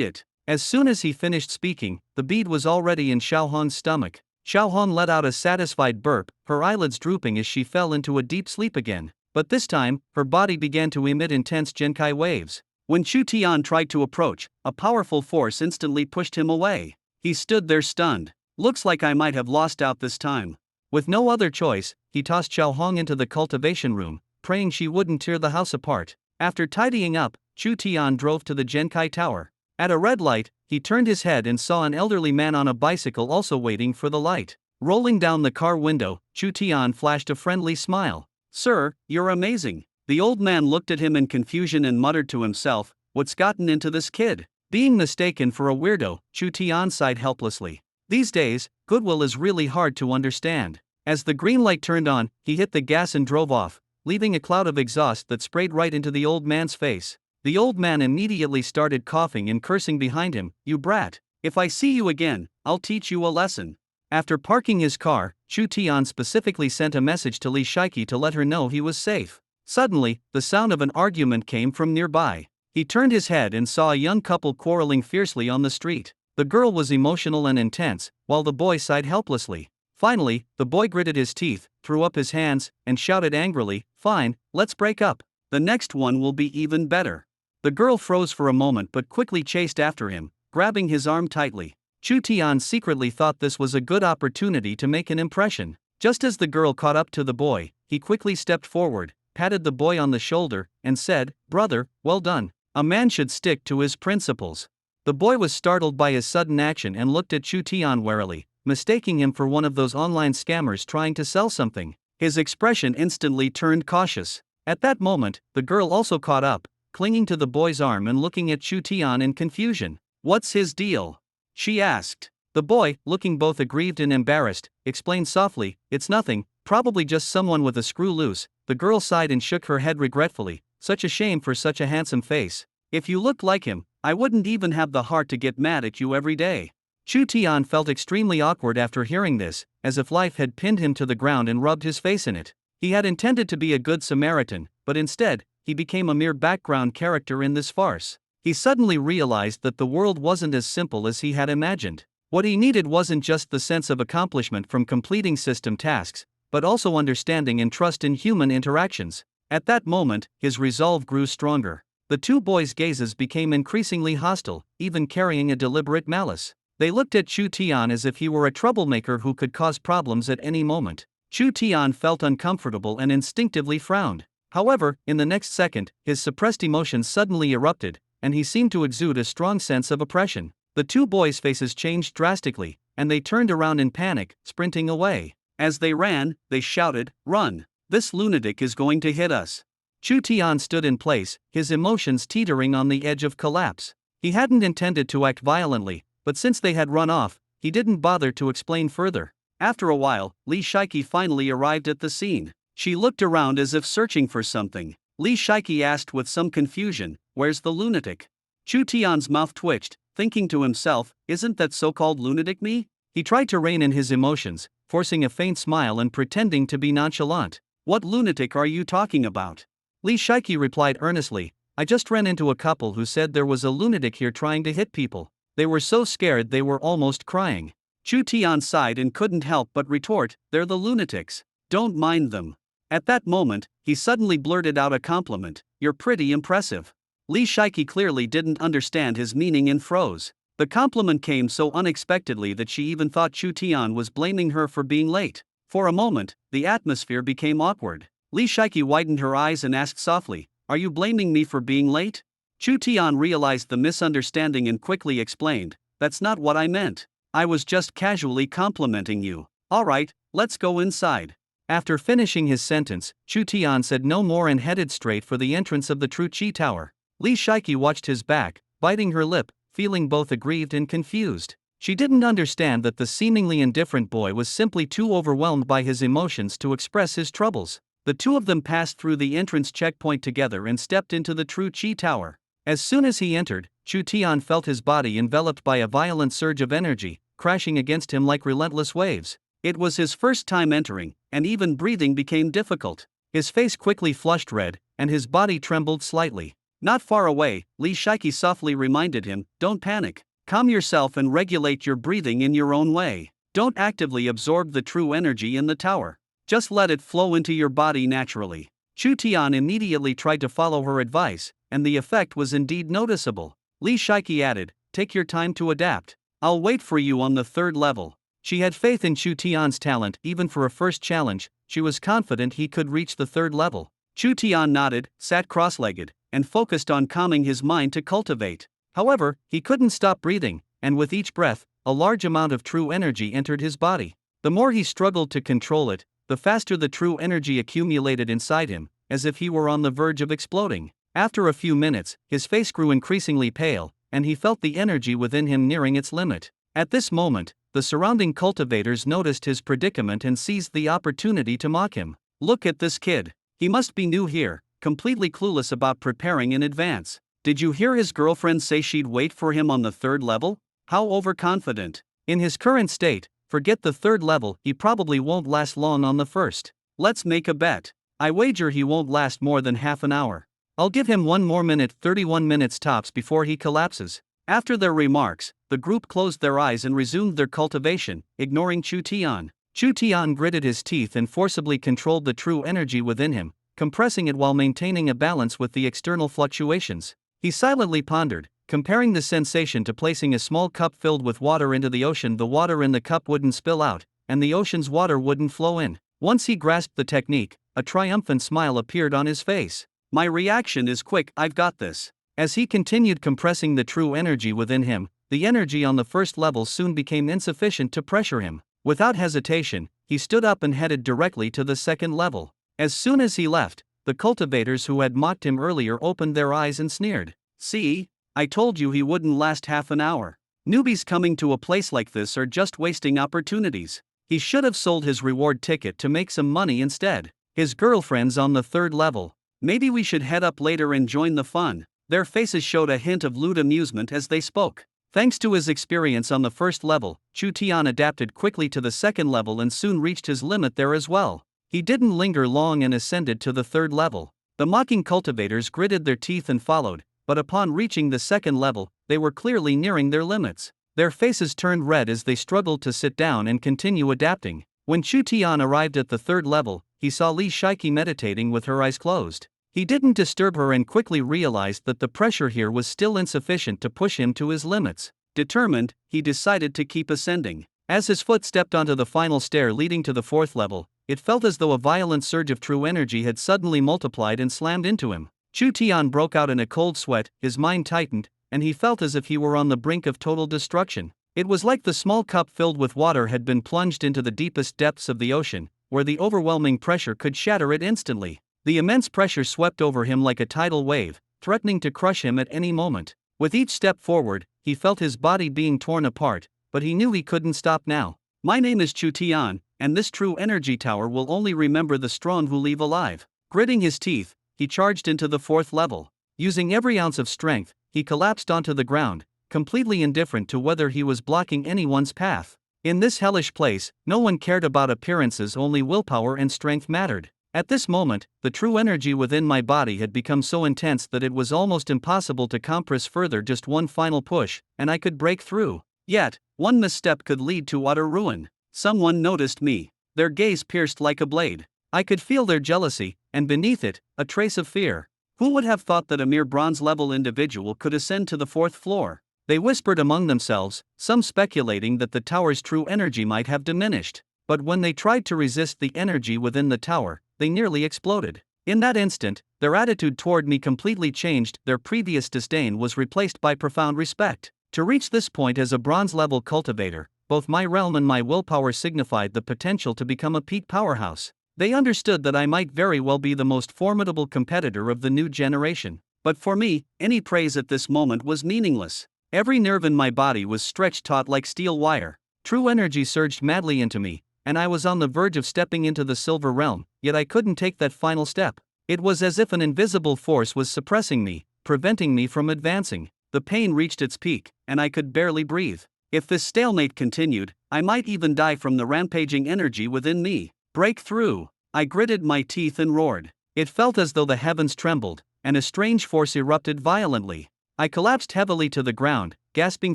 it. As soon as he finished speaking, the bead was already in Xiaohong's stomach. Xiaohong let out a satisfied burp, her eyelids drooping as she fell into a deep sleep again. But this time, her body began to emit intense Genkai waves. When Chu Tian tried to approach, a powerful force instantly pushed him away. He stood there stunned. Looks like I might have lost out this time. With no other choice, he tossed Xiaohong into the cultivation room, praying she wouldn't tear the house apart. After tidying up, Chu Tian drove to the Genkai Tower. At a red light, he turned his head and saw an elderly man on a bicycle also waiting for the light. Rolling down the car window, Chu Tian flashed a friendly smile. Sir, you're amazing. The old man looked at him in confusion and muttered to himself, what's gotten into this kid? Being mistaken for a weirdo, Chu Tian sighed helplessly. These days, goodwill is really hard to understand. As the green light turned on, he hit the gas and drove off, leaving a cloud of exhaust that sprayed right into the old man's face. The old man immediately started coughing and cursing behind him, you brat. If I see you again, I'll teach you a lesson. After parking his car, Chu Tian specifically sent a message to Li Shaiki to let her know he was safe. Suddenly, the sound of an argument came from nearby. He turned his head and saw a young couple quarreling fiercely on the street. The girl was emotional and intense, while the boy sighed helplessly. Finally, the boy gritted his teeth, threw up his hands, and shouted angrily, fine, let's break up. The next one will be even better. The girl froze for a moment but quickly chased after him, grabbing his arm tightly. Chu Tian secretly thought this was a good opportunity to make an impression. Just as the girl caught up to the boy, he quickly stepped forward, patted the boy on the shoulder, and said, brother, well done. A man should stick to his principles. The boy was startled by his sudden action and looked at Chu Tian warily, mistaking him for one of those online scammers trying to sell something. His expression instantly turned cautious. At that moment, the girl also caught up, clinging to the boy's arm and looking at Chu Tian in confusion. What's his deal? She asked. The boy, looking both aggrieved and embarrassed, explained softly, it's nothing, probably just someone with a screw loose. The girl sighed and shook her head regretfully, such a shame for such a handsome face. If you looked like him, I wouldn't even have the heart to get mad at you every day. Chu Tian felt extremely awkward after hearing this, as if life had pinned him to the ground and rubbed his face in it. He had intended to be a good Samaritan, but instead, he became a mere background character in this farce. He suddenly realized that the world wasn't as simple as he had imagined. What he needed wasn't just the sense of accomplishment from completing system tasks, but also understanding and trust in human interactions. At that moment, his resolve grew stronger. The two boys' gazes became increasingly hostile, even carrying a deliberate malice. They looked at Chu Tian as if he were a troublemaker who could cause problems at any moment. Chu Tian felt uncomfortable and instinctively frowned. However, in the next second, his suppressed emotions suddenly erupted, and he seemed to exude a strong sense of oppression. The two boys' faces changed drastically, and they turned around in panic, sprinting away. As they ran, they shouted, "Run! This lunatic is going to hit us!" Chu Tian stood in place, his emotions teetering on the edge of collapse. He hadn't intended to act violently, but since they had run off, he didn't bother to explain further. After a while, Li Shiki finally arrived at the scene. She looked around as if searching for something. Li Shiki asked with some confusion, "Where's the lunatic?" Chu Tian's mouth twitched, thinking to himself, "Isn't that so-called lunatic me?" He tried to rein in his emotions, forcing a faint smile and pretending to be nonchalant. "What lunatic are you talking about?" Li Shiki replied earnestly, "I just ran into a couple who said there was a lunatic here trying to hit people. They were so scared they were almost crying." Chu Tian sighed and couldn't help but retort, "They're the lunatics. Don't mind them." At that moment, he suddenly blurted out a compliment, "You're pretty impressive." Li Shiki clearly didn't understand his meaning and froze. The compliment came so unexpectedly that she even thought Chu Tian was blaming her for being late. For a moment, the atmosphere became awkward. Li Shiki widened her eyes and asked softly, "Are you blaming me for being late?" Chu Tian realized the misunderstanding and quickly explained, "That's not what I meant. I was just casually complimenting you. All right, let's go inside." After finishing his sentence, Chu Tian said no more and headed straight for the entrance of the Tru Chi Tower. Li Shiki watched his back, biting her lip, feeling both aggrieved and confused. She didn't understand that the seemingly indifferent boy was simply too overwhelmed by his emotions to express his troubles. The two of them passed through the entrance checkpoint together and stepped into the Tru Chi Tower. As soon as he entered, Chu Tian felt his body enveloped by a violent surge of energy, crashing against him like relentless waves. It was his first time entering, and even breathing became difficult. His face quickly flushed red, and his body trembled slightly. Not far away, Li Shiki softly reminded him, "Don't panic. Calm yourself and regulate your breathing in your own way. Don't actively absorb the true energy in the tower. Just let it flow into your body naturally." Chu Tian immediately tried to follow her advice, and the effect was indeed noticeable. Li Shiki added, "Take your time to adapt. I'll wait for you on the third level." She had faith in Chu Tian's talent even for a first challenge. She was confident he could reach the third level. Chu Tian nodded, sat cross-legged, and focused on calming his mind to cultivate. However, he couldn't stop breathing, and with each breath, a large amount of true energy entered his body. The more he struggled to control it, the faster the true energy accumulated inside him, as if he were on the verge of exploding. After a few minutes, his face grew increasingly pale, and he felt the energy within him nearing its limit. At this moment, the surrounding cultivators noticed his predicament and seized the opportunity to mock him. "Look at this kid. He must be new here, completely clueless about preparing in advance. Did you hear his girlfriend say she'd wait for him on the third level? How overconfident. In his current state, forget the third level, he probably won't last long on the first. Let's make a bet. I wager he won't last more than half an hour. I'll give him one more minute, 31 minutes tops before he collapses." After their remarks, the group closed their eyes and resumed their cultivation, ignoring Chu Tian. Chu Tian gritted his teeth and forcibly controlled the true energy within him, compressing it while maintaining a balance with the external fluctuations. He silently pondered, comparing the sensation to placing a small cup filled with water into the ocean. The water in the cup wouldn't spill out, and the ocean's water wouldn't flow in. Once he grasped the technique, a triumphant smile appeared on his face. "My reaction is quick, I've got this." As he continued compressing the true energy within him, the energy on the first level soon became insufficient to pressure him. Without hesitation, he stood up and headed directly to the second level. As soon as he left, the cultivators who had mocked him earlier opened their eyes and sneered. "See? I told you he wouldn't last half an hour. Newbies coming to a place like this are just wasting opportunities. He should have sold his reward ticket to make some money instead. His girlfriend's on the third level. Maybe we should head up later and join the fun." Their faces showed a hint of lewd amusement as they spoke. Thanks to his experience on the first level, Chu Tian adapted quickly to the second level and soon reached his limit there as well. He didn't linger long and ascended to the third level. The mocking cultivators gritted their teeth and followed, but upon reaching the second level, they were clearly nearing their limits. Their faces turned red as they struggled to sit down and continue adapting. When Chu Tian arrived at the third level, he saw Li Shiki meditating with her eyes closed. He didn't disturb her and quickly realized that the pressure here was still insufficient to push him to his limits. Determined, he decided to keep ascending. As his foot stepped onto the final stair leading to the fourth level, it felt as though a violent surge of true energy had suddenly multiplied and slammed into him. Chu Tian broke out in a cold sweat, his mind tightened, and he felt as if he were on the brink of total destruction. It was like the small cup filled with water had been plunged into the deepest depths of the ocean, where the overwhelming pressure could shatter it instantly. The immense pressure swept over him like a tidal wave, threatening to crush him at any moment. With each step forward, he felt his body being torn apart, but he knew he couldn't stop now. My name is Chu Tian, and this true energy tower will only remember the strong who leave alive. Gritting his teeth, he charged into the fourth level. Using every ounce of strength, he collapsed onto the ground, completely indifferent to whether he was blocking anyone's path. In this hellish place, no one cared about appearances, only willpower and strength mattered. At this moment, the true energy within my body had become so intense that it was almost impossible to compress further. Just one final push, and I could break through. Yet, one misstep could lead to utter ruin. Someone noticed me. Their gaze pierced like a blade. I could feel their jealousy, and beneath it, a trace of fear. Who would have thought that a mere bronze-level individual could ascend to the fourth floor? They whispered among themselves, some speculating that the tower's true energy might have diminished. But when they tried to resist the energy within the tower, they nearly exploded. In that instant, their attitude toward me completely changed. Their previous disdain was replaced by profound respect. To reach this point as a bronze-level cultivator, both my realm and my willpower signified the potential to become a peak powerhouse. They understood that I might very well be the most formidable competitor of the new generation. But for me, any praise at this moment was meaningless. Every nerve in my body was stretched taut like steel wire. True energy surged madly into me, and I was on the verge of stepping into the silver realm, yet I couldn't take that final step. It was as if an invisible force was suppressing me, preventing me from advancing. The pain reached its peak, and I could barely breathe. If this stalemate continued, I might even die from the rampaging energy within me. Break through! I gritted my teeth and roared. It felt as though the heavens trembled, and a strange force erupted violently. I collapsed heavily to the ground, gasping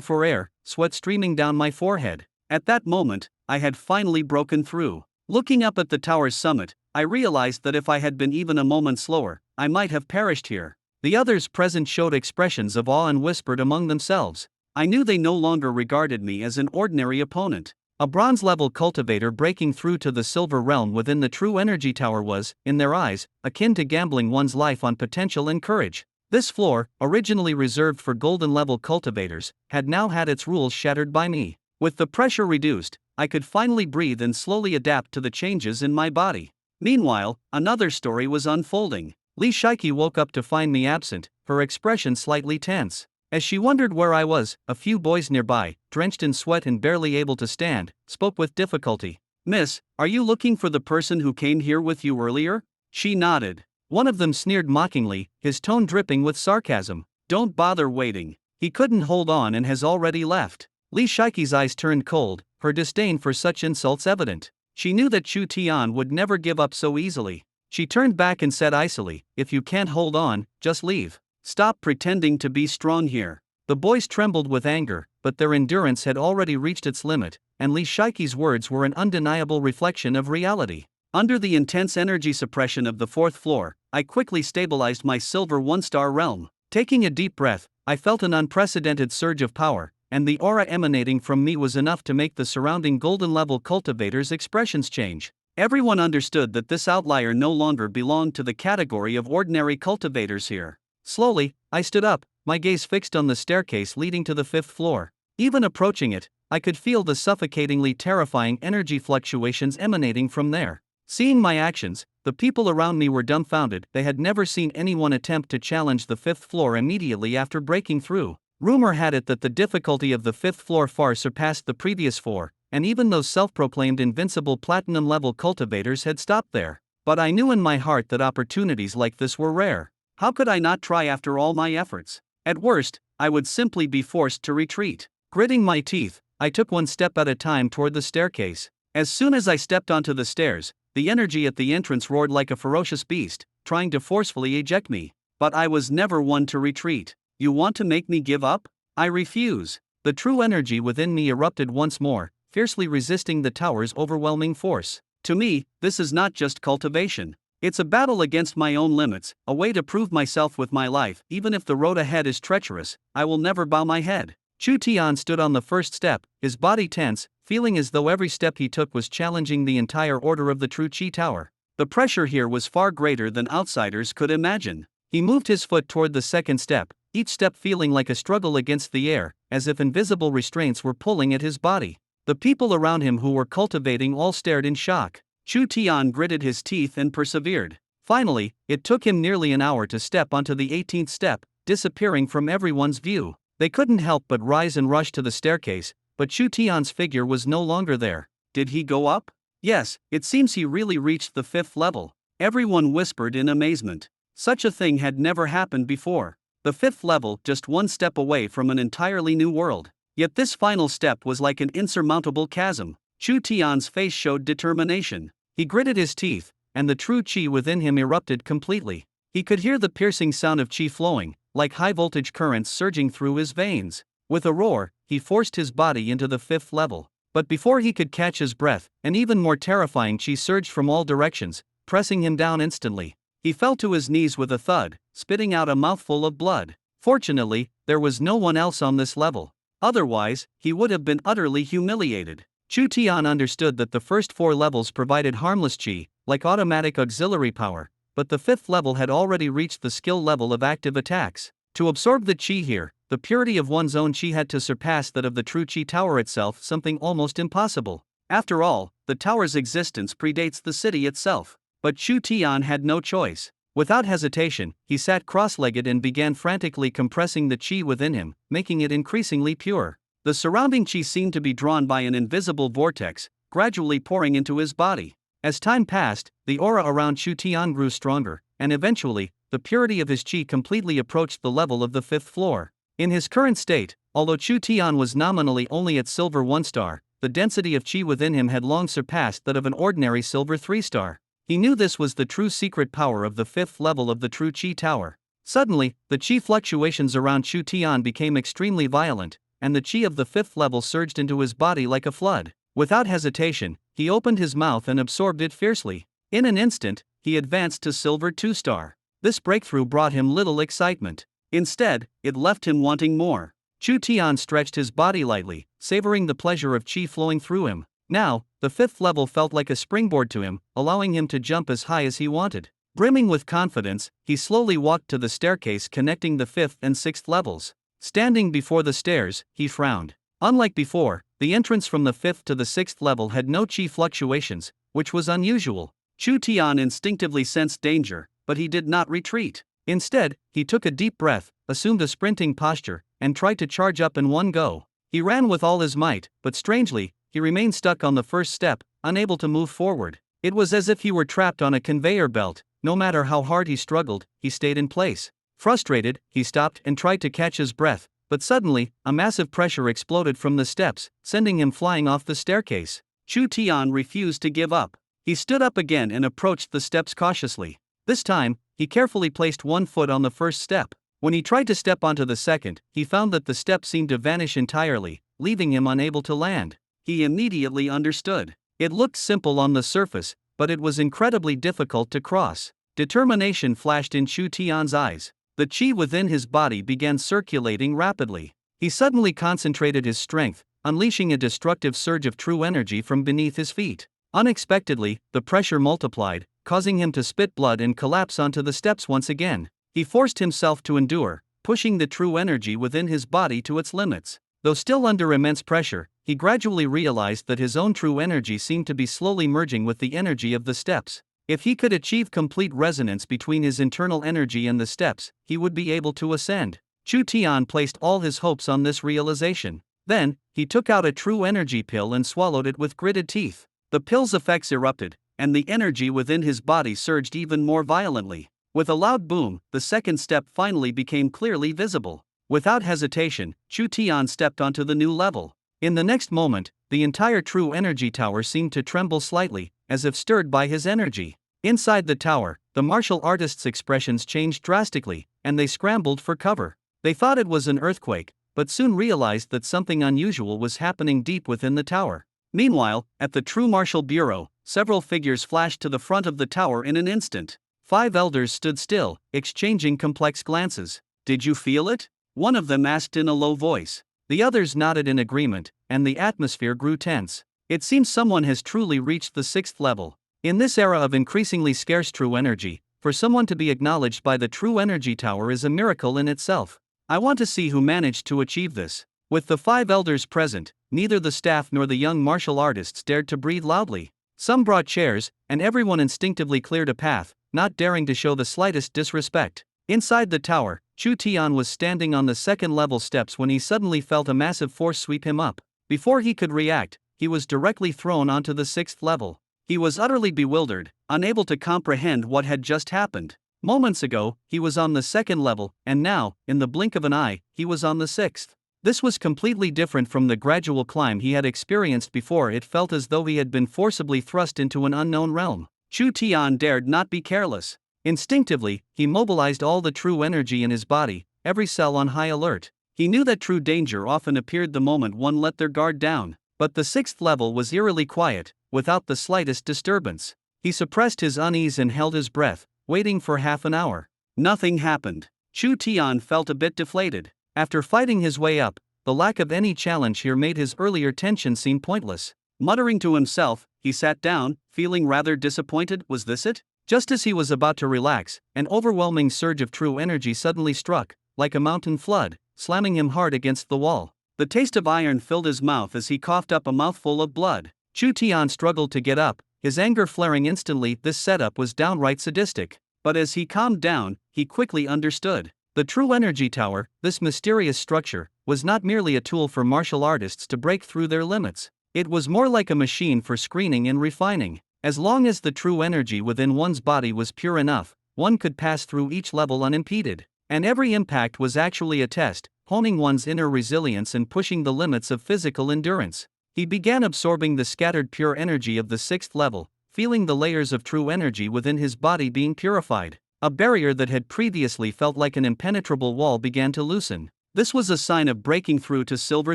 for air, sweat streaming down my forehead. At that moment, I had finally broken through. Looking up at the tower's summit, I realized that if I had been even a moment slower, I might have perished here. The others present showed expressions of awe and whispered among themselves. I knew they no longer regarded me as an ordinary opponent. A bronze-level cultivator breaking through to the silver realm within the true energy tower was, in their eyes, akin to gambling one's life on potential and courage. This floor, originally reserved for golden-level cultivators, had now had its rules shattered by me. With the pressure reduced, I could finally breathe and slowly adapt to the changes in my body. Meanwhile, another story was unfolding. Li Shiki woke up to find me absent, her expression slightly tense. As she wondered where I was, a few boys nearby, drenched in sweat and barely able to stand, spoke with difficulty. "Miss, are you looking for the person who came here with you earlier?" She nodded. One of them sneered mockingly, his tone dripping with sarcasm. "Don't bother waiting. He couldn't hold on and has already left." Li Shiki's eyes turned cold, her disdain for such insults evident. She knew that Chu Tian would never give up so easily. She turned back and said icily, "If you can't hold on, just leave. Stop pretending to be strong here." The boys trembled with anger, but their endurance had already reached its limit, and Li Shiki's words were an undeniable reflection of reality. Under the intense energy suppression of the fourth floor, I quickly stabilized my silver one-star realm. Taking a deep breath, I felt an unprecedented surge of power, and the aura emanating from me was enough to make the surrounding golden-level cultivators' expressions change. Everyone understood that this outlier no longer belonged to the category of ordinary cultivators here. Slowly, I stood up, my gaze fixed on the staircase leading to the fifth floor. Even approaching it, I could feel the suffocatingly terrifying energy fluctuations emanating from there. Seeing my actions, the people around me were dumbfounded. They had never seen anyone attempt to challenge the fifth floor immediately after breaking through. Rumor had it that the difficulty of the fifth floor far surpassed the previous four, and even those self-proclaimed invincible platinum-level cultivators had stopped there. But I knew in my heart that opportunities like this were rare. How could I not try after all my efforts? At worst, I would simply be forced to retreat. Gritting my teeth, I took one step at a time toward the staircase. As soon as I stepped onto the stairs, the energy at the entrance roared like a ferocious beast, trying to forcefully eject me. But I was never one to retreat. You want to make me give up? I refuse. The true energy within me erupted once more, fiercely resisting the tower's overwhelming force. To me, this is not just cultivation. It's a battle against my own limits, a way to prove myself with my life. Even if the road ahead is treacherous, I will never bow my head. Chu Tian stood on the first step, his body tense, feeling as though every step he took was challenging the entire order of the True Qi Tower. The pressure here was far greater than outsiders could imagine. He moved his foot toward the second step, each step feeling like a struggle against the air, as if invisible restraints were pulling at his body. The people around him who were cultivating all stared in shock. Chu Tian gritted his teeth and persevered. Finally, it took him nearly an hour to step onto the 18th step, disappearing from everyone's view. They couldn't help but rise and rush to the staircase, but Chu Tian's figure was no longer there. Did he go up? Yes, it seems he really reached the 5th level. Everyone whispered in amazement. Such a thing had never happened before. The 5th level, just one step away from an entirely new world. Yet this final step was like an insurmountable chasm. Chu Tian's face showed determination. He gritted his teeth, and the true qi within him erupted completely. He could hear the piercing sound of qi flowing, like high-voltage currents surging through his veins. With a roar, he forced his body into the 5th level. But before he could catch his breath, an even more terrifying qi surged from all directions, pressing him down instantly. He fell to his knees with a thud, spitting out a mouthful of blood. Fortunately, there was no one else on this level. Otherwise, he would have been utterly humiliated. Chu Tian understood that the first 4 levels provided harmless qi, like automatic auxiliary power, but the 5th level had already reached the skill level of active attacks. To absorb the qi here, the purity of one's own qi had to surpass that of the true qi tower itself, something almost impossible. After all, the tower's existence predates the city itself. But Chu Tian had no choice. Without hesitation, he sat cross-legged and began frantically compressing the qi within him, making it increasingly pure. The surrounding qi seemed to be drawn by an invisible vortex, gradually pouring into his body. As time passed, the aura around Chu Tian grew stronger, and eventually, the purity of his qi completely approached the level of the 5th floor. In his current state, although Chu Tian was nominally only at silver 1 star, the density of qi within him had long surpassed that of an ordinary silver 3 star. He knew this was the true secret power of the 5th level of the True Qi Tower. Suddenly, the qi fluctuations around Chu Tian became extremely violent, and the qi of the 5th level surged into his body like a flood. Without hesitation, he opened his mouth and absorbed it fiercely. In an instant, he advanced to silver 2 star. This breakthrough brought him little excitement. Instead, it left him wanting more. Chu Tian stretched his body lightly, savoring the pleasure of qi flowing through him. Now, the 5th level felt like a springboard to him, allowing him to jump as high as he wanted. Brimming with confidence, he slowly walked to the staircase connecting the 5th and 6th levels. Standing before the stairs, he frowned. Unlike before, the entrance from the 5th to the 6th level had no qi fluctuations, which was unusual. Chu Tian instinctively sensed danger, but he did not retreat. Instead, he took a deep breath, assumed a sprinting posture, and tried to charge up in one go. He ran with all his might, but strangely, he remained stuck on the first step, unable to move forward. It was as if he were trapped on a conveyor belt. No matter how hard he struggled, he stayed in place. Frustrated, he stopped and tried to catch his breath, but suddenly, a massive pressure exploded from the steps, sending him flying off the staircase. Chu Tian refused to give up. He stood up again and approached the steps cautiously. This time, he carefully placed one foot on the first step. When he tried to step onto the second, he found that the step seemed to vanish entirely, leaving him unable to land. He immediately understood. It looked simple on the surface, but it was incredibly difficult to cross. Determination flashed in Chu Tian's eyes. The qi within his body began circulating rapidly. He suddenly concentrated his strength, unleashing a destructive surge of true energy from beneath his feet. Unexpectedly, the pressure multiplied, causing him to spit blood and collapse onto the steps once again. He forced himself to endure, pushing the true energy within his body to its limits. Though still under immense pressure, he gradually realized that his own true energy seemed to be slowly merging with the energy of the steps. If he could achieve complete resonance between his internal energy and the steps, he would be able to ascend. Chu Tian placed all his hopes on this realization. Then, he took out a true energy pill and swallowed it with gritted teeth. The pill's effects erupted, and the energy within his body surged even more violently. With a loud boom, the second step finally became clearly visible. Without hesitation, Chu Tian stepped onto the new level. In the next moment, the entire true energy tower seemed to tremble slightly, as if stirred by his energy. Inside the tower, the martial artists' expressions changed drastically, and they scrambled for cover. They thought it was an earthquake, but soon realized that something unusual was happening deep within the tower. Meanwhile, at the True Martial Bureau, several figures flashed to the front of the tower in an instant. 5 elders stood still, exchanging complex glances. "Did you feel it?" one of them asked in a low voice. The others nodded in agreement, and the atmosphere grew tense. It seems someone has truly reached the 6th level. In this era of increasingly scarce true energy, for someone to be acknowledged by the True Energy Tower is a miracle in itself. I want to see who managed to achieve this. With the 5 elders present, neither the staff nor the young martial artists dared to breathe loudly. Some brought chairs, and everyone instinctively cleared a path, not daring to show the slightest disrespect. Inside the tower, Chu Tian was standing on the 2nd level steps when he suddenly felt a massive force sweep him up. Before he could react, he was directly thrown onto the 6th level. He was utterly bewildered, unable to comprehend what had just happened. Moments ago, he was on the 2nd level, and now, in the blink of an eye, he was on the 6th. This was completely different from the gradual climb he had experienced before. It felt as though he had been forcibly thrust into an unknown realm. Chu Tian dared not be careless. Instinctively, he mobilized all the true energy in his body, every cell on high alert. He knew that true danger often appeared the moment one let their guard down, but the 6th level was eerily quiet, without the slightest disturbance. He suppressed his unease and held his breath, waiting for half an hour. Nothing happened. Chu Tian felt a bit deflated. After fighting his way up, the lack of any challenge here made his earlier tension seem pointless. Muttering to himself, he sat down, feeling rather disappointed. Was this it? Just as he was about to relax, an overwhelming surge of true energy suddenly struck, like a mountain flood, slamming him hard against the wall. The taste of iron filled his mouth as he coughed up a mouthful of blood. Chu Tian struggled to get up, his anger flaring instantly. This setup was downright sadistic. But as he calmed down, he quickly understood. The True Energy Tower, this mysterious structure, was not merely a tool for martial artists to break through their limits. It was more like a machine for screening and refining. As long as the true energy within one's body was pure enough, one could pass through each level unimpeded. And every impact was actually a test, honing one's inner resilience and pushing the limits of physical endurance. He began absorbing the scattered pure energy of the 6th level, feeling the layers of true energy within his body being purified. A barrier that had previously felt like an impenetrable wall began to loosen. This was a sign of breaking through to Silver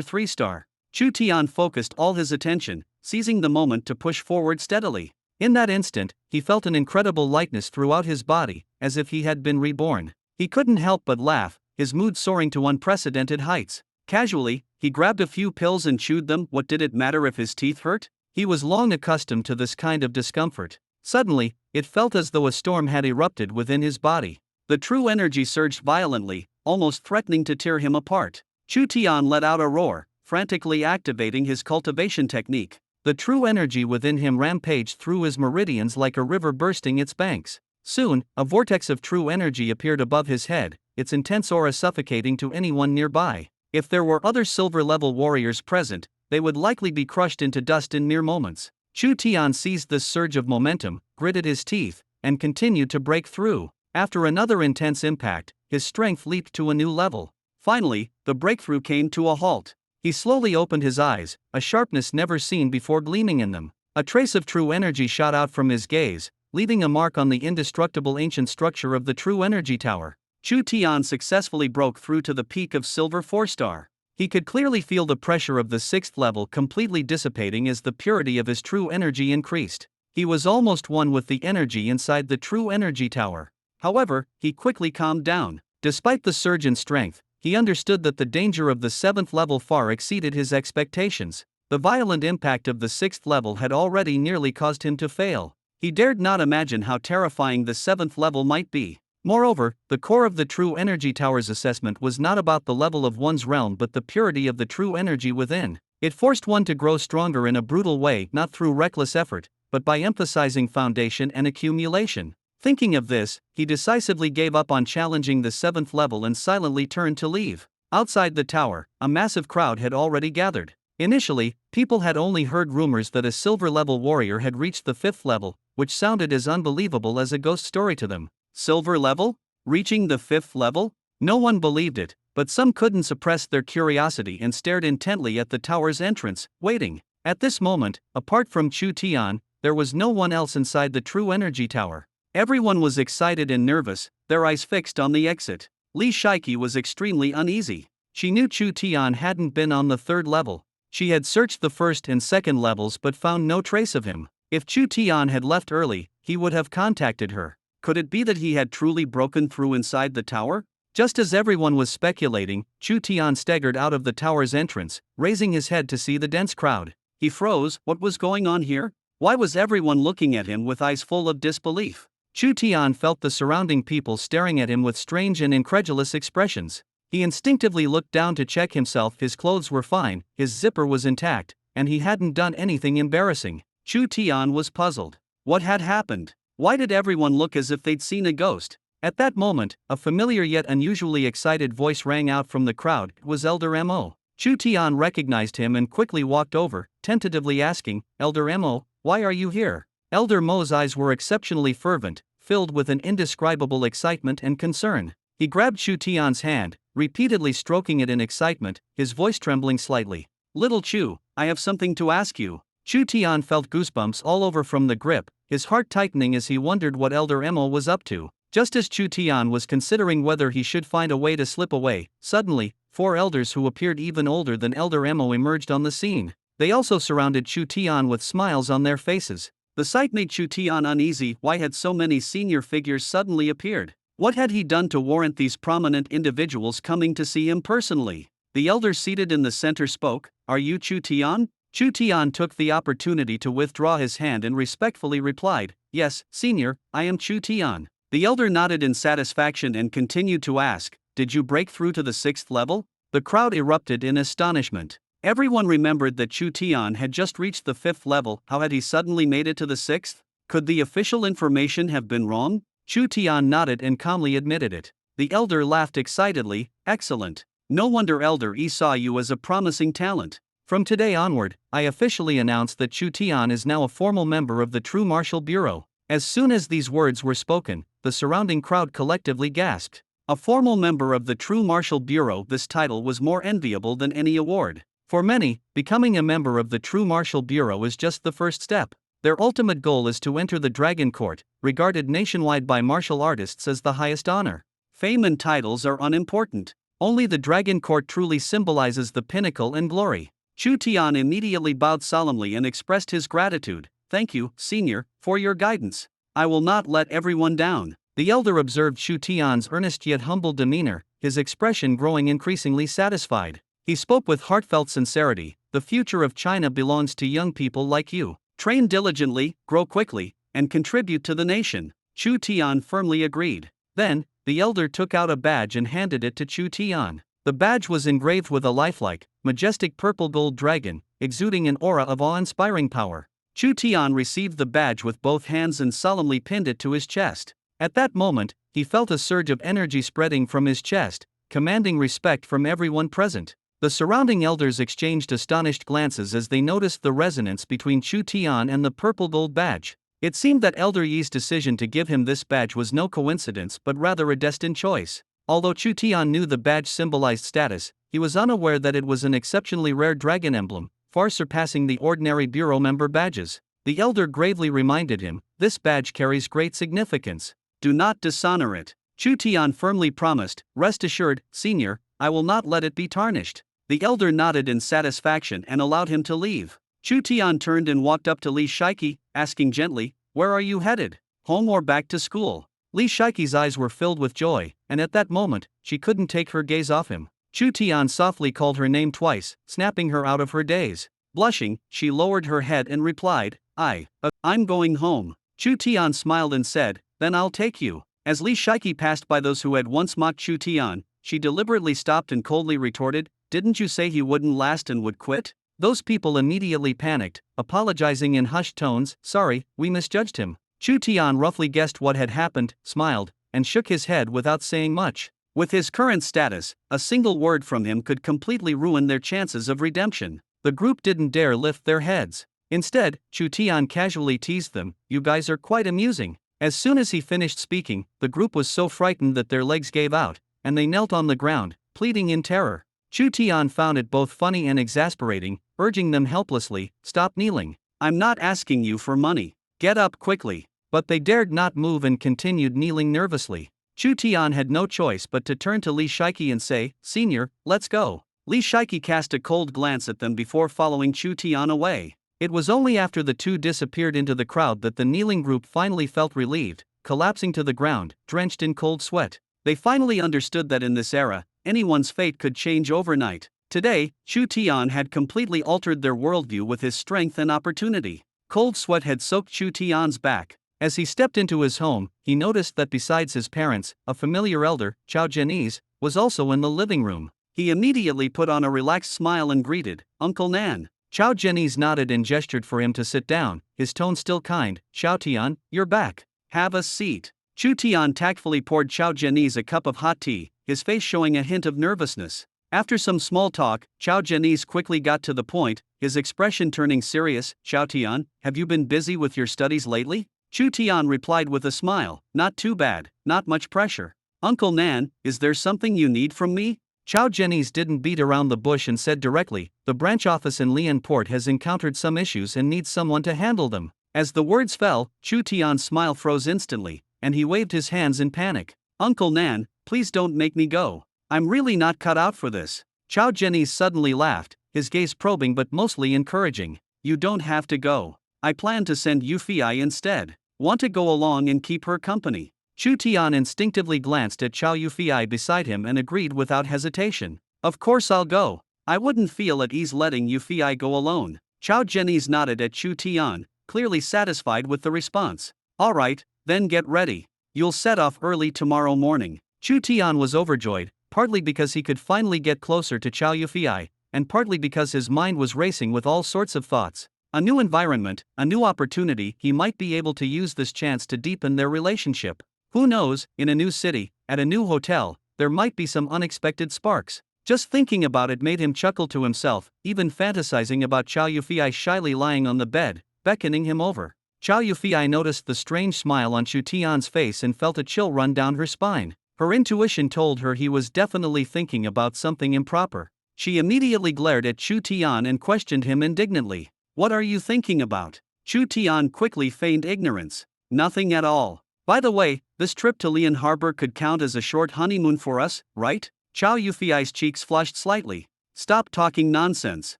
3-star. Chu Tian focused all his attention, seizing the moment to push forward steadily. In that instant, he felt an incredible lightness throughout his body, as if he had been reborn. He couldn't help but laugh, his mood soaring to unprecedented heights. Casually, he grabbed a few pills and chewed them. What did it matter if his teeth hurt? He was long accustomed to this kind of discomfort. Suddenly, it felt as though a storm had erupted within his body. The true energy surged violently, almost threatening to tear him apart. Chu Tian let out a roar, frantically activating his cultivation technique. The true energy within him rampaged through his meridians like a river bursting its banks. Soon, a vortex of true energy appeared above his head, its intense aura suffocating to anyone nearby. If there were other silver-level warriors present, they would likely be crushed into dust in mere moments. Chu Tian seized this surge of momentum, gritted his teeth, and continued to break through. After another intense impact, his strength leaped to a new level. Finally, the breakthrough came to a halt. He slowly opened his eyes, a sharpness never seen before gleaming in them. A trace of true energy shot out from his gaze, leaving a mark on the indestructible ancient structure of the True Energy Tower. Chu Tian successfully broke through to the peak of Silver 4-star. He could clearly feel the pressure of the 6th level completely dissipating as the purity of his true energy increased. He was almost one with the energy inside the True Energy Tower. However, he quickly calmed down. Despite the surge in strength, he understood that the danger of the 7th level far exceeded his expectations. The violent impact of the 6th level had already nearly caused him to fail. He dared not imagine how terrifying the 7th level might be. Moreover, the core of the True Energy Tower's assessment was not about the level of one's realm but the purity of the true energy within. It forced one to grow stronger in a brutal way, not through reckless effort, but by emphasizing foundation and accumulation. Thinking of this, he decisively gave up on challenging the 7th level and silently turned to leave. Outside the tower, a massive crowd had already gathered. Initially, people had only heard rumors that a silver-level warrior had reached the 5th level, which sounded as unbelievable as a ghost story to them. Silver level? Reaching the 5th level? No one believed it, but some couldn't suppress their curiosity and stared intently at the tower's entrance, waiting. At this moment, apart from Chu Tian, there was no one else inside the True Energy Tower. Everyone was excited and nervous, their eyes fixed on the exit. Li Shiki was extremely uneasy. She knew Chu Tian hadn't been on the third level. She had searched the first and second levels but found no trace of him. If Chu Tian had left early, he would have contacted her. Could it be that he had truly broken through inside the tower? Just as everyone was speculating, Chu Tian staggered out of the tower's entrance, raising his head to see the dense crowd. He froze. What was going on here? Why was everyone looking at him with eyes full of disbelief? Chu Tian felt the surrounding people staring at him with strange and incredulous expressions. He instinctively looked down to check himself. His clothes were fine, his zipper was intact, and he hadn't done anything embarrassing. Chu Tian was puzzled. What had happened? Why did everyone look as if they'd seen a ghost? At that moment, a familiar yet unusually excited voice rang out from the crowd. It was Elder Mo. Chu Tian recognized him and quickly walked over, tentatively asking, Elder Mo, why are you here? Elder Mo's eyes were exceptionally fervent, filled with an indescribable excitement and concern. He grabbed Chu Tian's hand, repeatedly stroking it in excitement, his voice trembling slightly. Little Chu, I have something to ask you. Chu Tian felt goosebumps all over from the grip, his heart tightening as he wondered what Elder Mo was up to. Just as Chu Tian was considering whether he should find a way to slip away, suddenly, 4 elders who appeared even older than Elder Mo emerged on the scene. They also surrounded Chu Tian with smiles on their faces. The sight made Chu Tian uneasy. Why had so many senior figures suddenly appeared? What had he done to warrant these prominent individuals coming to see him personally? The elder seated in the center spoke. Are you Chu Tian? Chu Tian took the opportunity to withdraw his hand and respectfully replied, Yes, senior, I am Chu Tian. The elder nodded in satisfaction and continued to ask, Did you break through to the 6th level? The crowd erupted in astonishment. Everyone remembered that Chu Tian had just reached the 5th level. How had he suddenly made it to the 6th? Could the official information have been wrong? Chu Tian nodded and calmly admitted it. The elder laughed excitedly. Excellent. No wonder Elder E saw you as a promising talent. From today onward, I officially announce that Chu Tian is now a formal member of the True Martial Bureau. As soon as these words were spoken, the surrounding crowd collectively gasped. A formal member of the True Martial Bureau. This title was more enviable than any award. For many, becoming a member of the True Martial Bureau is just the first step. Their ultimate goal is to enter the Dragon Court, regarded nationwide by martial artists as the highest honor. Fame and titles are unimportant. Only the Dragon Court truly symbolizes the pinnacle and glory. Chu Tian immediately bowed solemnly and expressed his gratitude. Thank you, senior, for your guidance. I will not let everyone down. The elder observed Chu Tian's earnest yet humble demeanor, his expression growing increasingly satisfied. He spoke with heartfelt sincerity. The future of China belongs to young people like you. Train diligently, grow quickly, and contribute to the nation. Chu Tian firmly agreed. Then, the elder took out a badge and handed it to Chu Tian. The badge was engraved with a lifelike, majestic purple gold dragon, exuding an aura of awe-inspiring power. Chu Tian received the badge with both hands and solemnly pinned it to his chest. At that moment, he felt a surge of energy spreading from his chest, commanding respect from everyone present. The surrounding elders exchanged astonished glances as they noticed the resonance between Chu Tian and the purple gold badge. It seemed that Elder Yi's decision to give him this badge was no coincidence but rather a destined choice. Although Chu Tian knew the badge symbolized status, he was unaware that it was an exceptionally rare dragon emblem, far surpassing the ordinary bureau member badges. The elder gravely reminded him, this badge carries great significance. Do not dishonor it. Chu Tian firmly promised, rest assured, senior, I will not let it be tarnished. The elder nodded in satisfaction and allowed him to leave. Chu Tian turned and walked up to Li Shiki, asking gently, Where are you headed? Home or back to school? Li Shiki's eyes were filled with joy, and at that moment, she couldn't take her gaze off him. Chu Tian softly called her name twice, snapping her out of her daze. Blushing, she lowered her head and replied, I'm going home. Chu Tian smiled and said, Then I'll take you. As Li Shiki passed by those who had once mocked Chu Tian, she deliberately stopped and coldly retorted, Didn't you say he wouldn't last and would quit? Those people immediately panicked, apologizing in hushed tones, Sorry, we misjudged him. Chu Tian roughly guessed what had happened, smiled, and shook his head without saying much. With his current status, a single word from him could completely ruin their chances of redemption. The group didn't dare lift their heads. Instead, Chu Tian casually teased them, You guys are quite amusing. As soon as he finished speaking, the group was so frightened that their legs gave out, and they knelt on the ground, pleading in terror. Chu Tian found it both funny and exasperating, urging them helplessly, Stop kneeling. I'm not asking you for money. Get up quickly. but they dared not move and continued kneeling nervously. Chu Tian had no choice but to turn to Li Shiki and say, "Senior, let's go." Li Shiki cast a cold glance at them before following Chu Tian away. It was only after the two disappeared into the crowd that the kneeling group finally felt relieved, collapsing to the ground, drenched in cold sweat. They finally understood that in this era, anyone's fate could change overnight. Today, Chu Tian had completely altered their worldview with his strength and opportunity. Cold sweat had soaked Chu Tian's back. As he stepped into his home, he noticed that besides his parents, a familiar elder, Chao Zhenese, was also in the living room. He immediately put on a relaxed smile and greeted, "Uncle Nan." Chao Zhenese nodded and gestured for him to sit down, his tone still kind. "Chao Tian, you're back. Have a seat." Chu Tian tactfully poured Chao Zhenese a cup of hot tea, his face showing a hint of nervousness. After some small talk, Chao Zhenese quickly got to the point, his expression turning serious. "Chao Tian, have you been busy with your studies lately?" Chu Tian replied with a smile, "Not too bad, not much pressure." "Uncle Nan, is there something you need from me?" Chao Zhenese didn't beat around the bush and said directly, "The branch office in Lianport has encountered some issues and needs someone to handle them." As the words fell, Chu Tian's smile froze instantly, and he waved his hands in panic. "Uncle Nan, please don't make me go. I'm really not cut out for this." Chao Zhenese suddenly laughed, his gaze probing but mostly encouraging. "You don't have to go. I plan to send Yu Fei instead. Want to go along and keep her company?" Chu Tian instinctively glanced at Chao Yufei beside him and agreed without hesitation. "Of course I'll go. I wouldn't feel at ease letting Yufei go alone." Chao Zhenese nodded at Chu Tian, clearly satisfied with the response. "All right, then get ready. You'll set off early tomorrow morning." Chu Tian was overjoyed, partly because he could finally get closer to Chao Yufei, and partly because his mind was racing with all sorts of thoughts. A new environment, a new opportunity, he might be able to use this chance to deepen their relationship. Who knows, in a new city, at a new hotel, there might be some unexpected sparks. Just thinking about it made him chuckle to himself, even fantasizing about Chao Yufei shyly lying on the bed, beckoning him over. Chao Yufei noticed the strange smile on Chu Tian's face and felt a chill run down her spine. Her intuition told her he was definitely thinking about something improper. She immediately glared at Chu Tian and questioned him indignantly. "What are you thinking about?" Chu Tian quickly feigned ignorance. "Nothing at all. By the way, this trip to Lian Harbor could count as a short honeymoon for us, right?" Chao Yufei's cheeks flushed slightly. "Stop talking nonsense.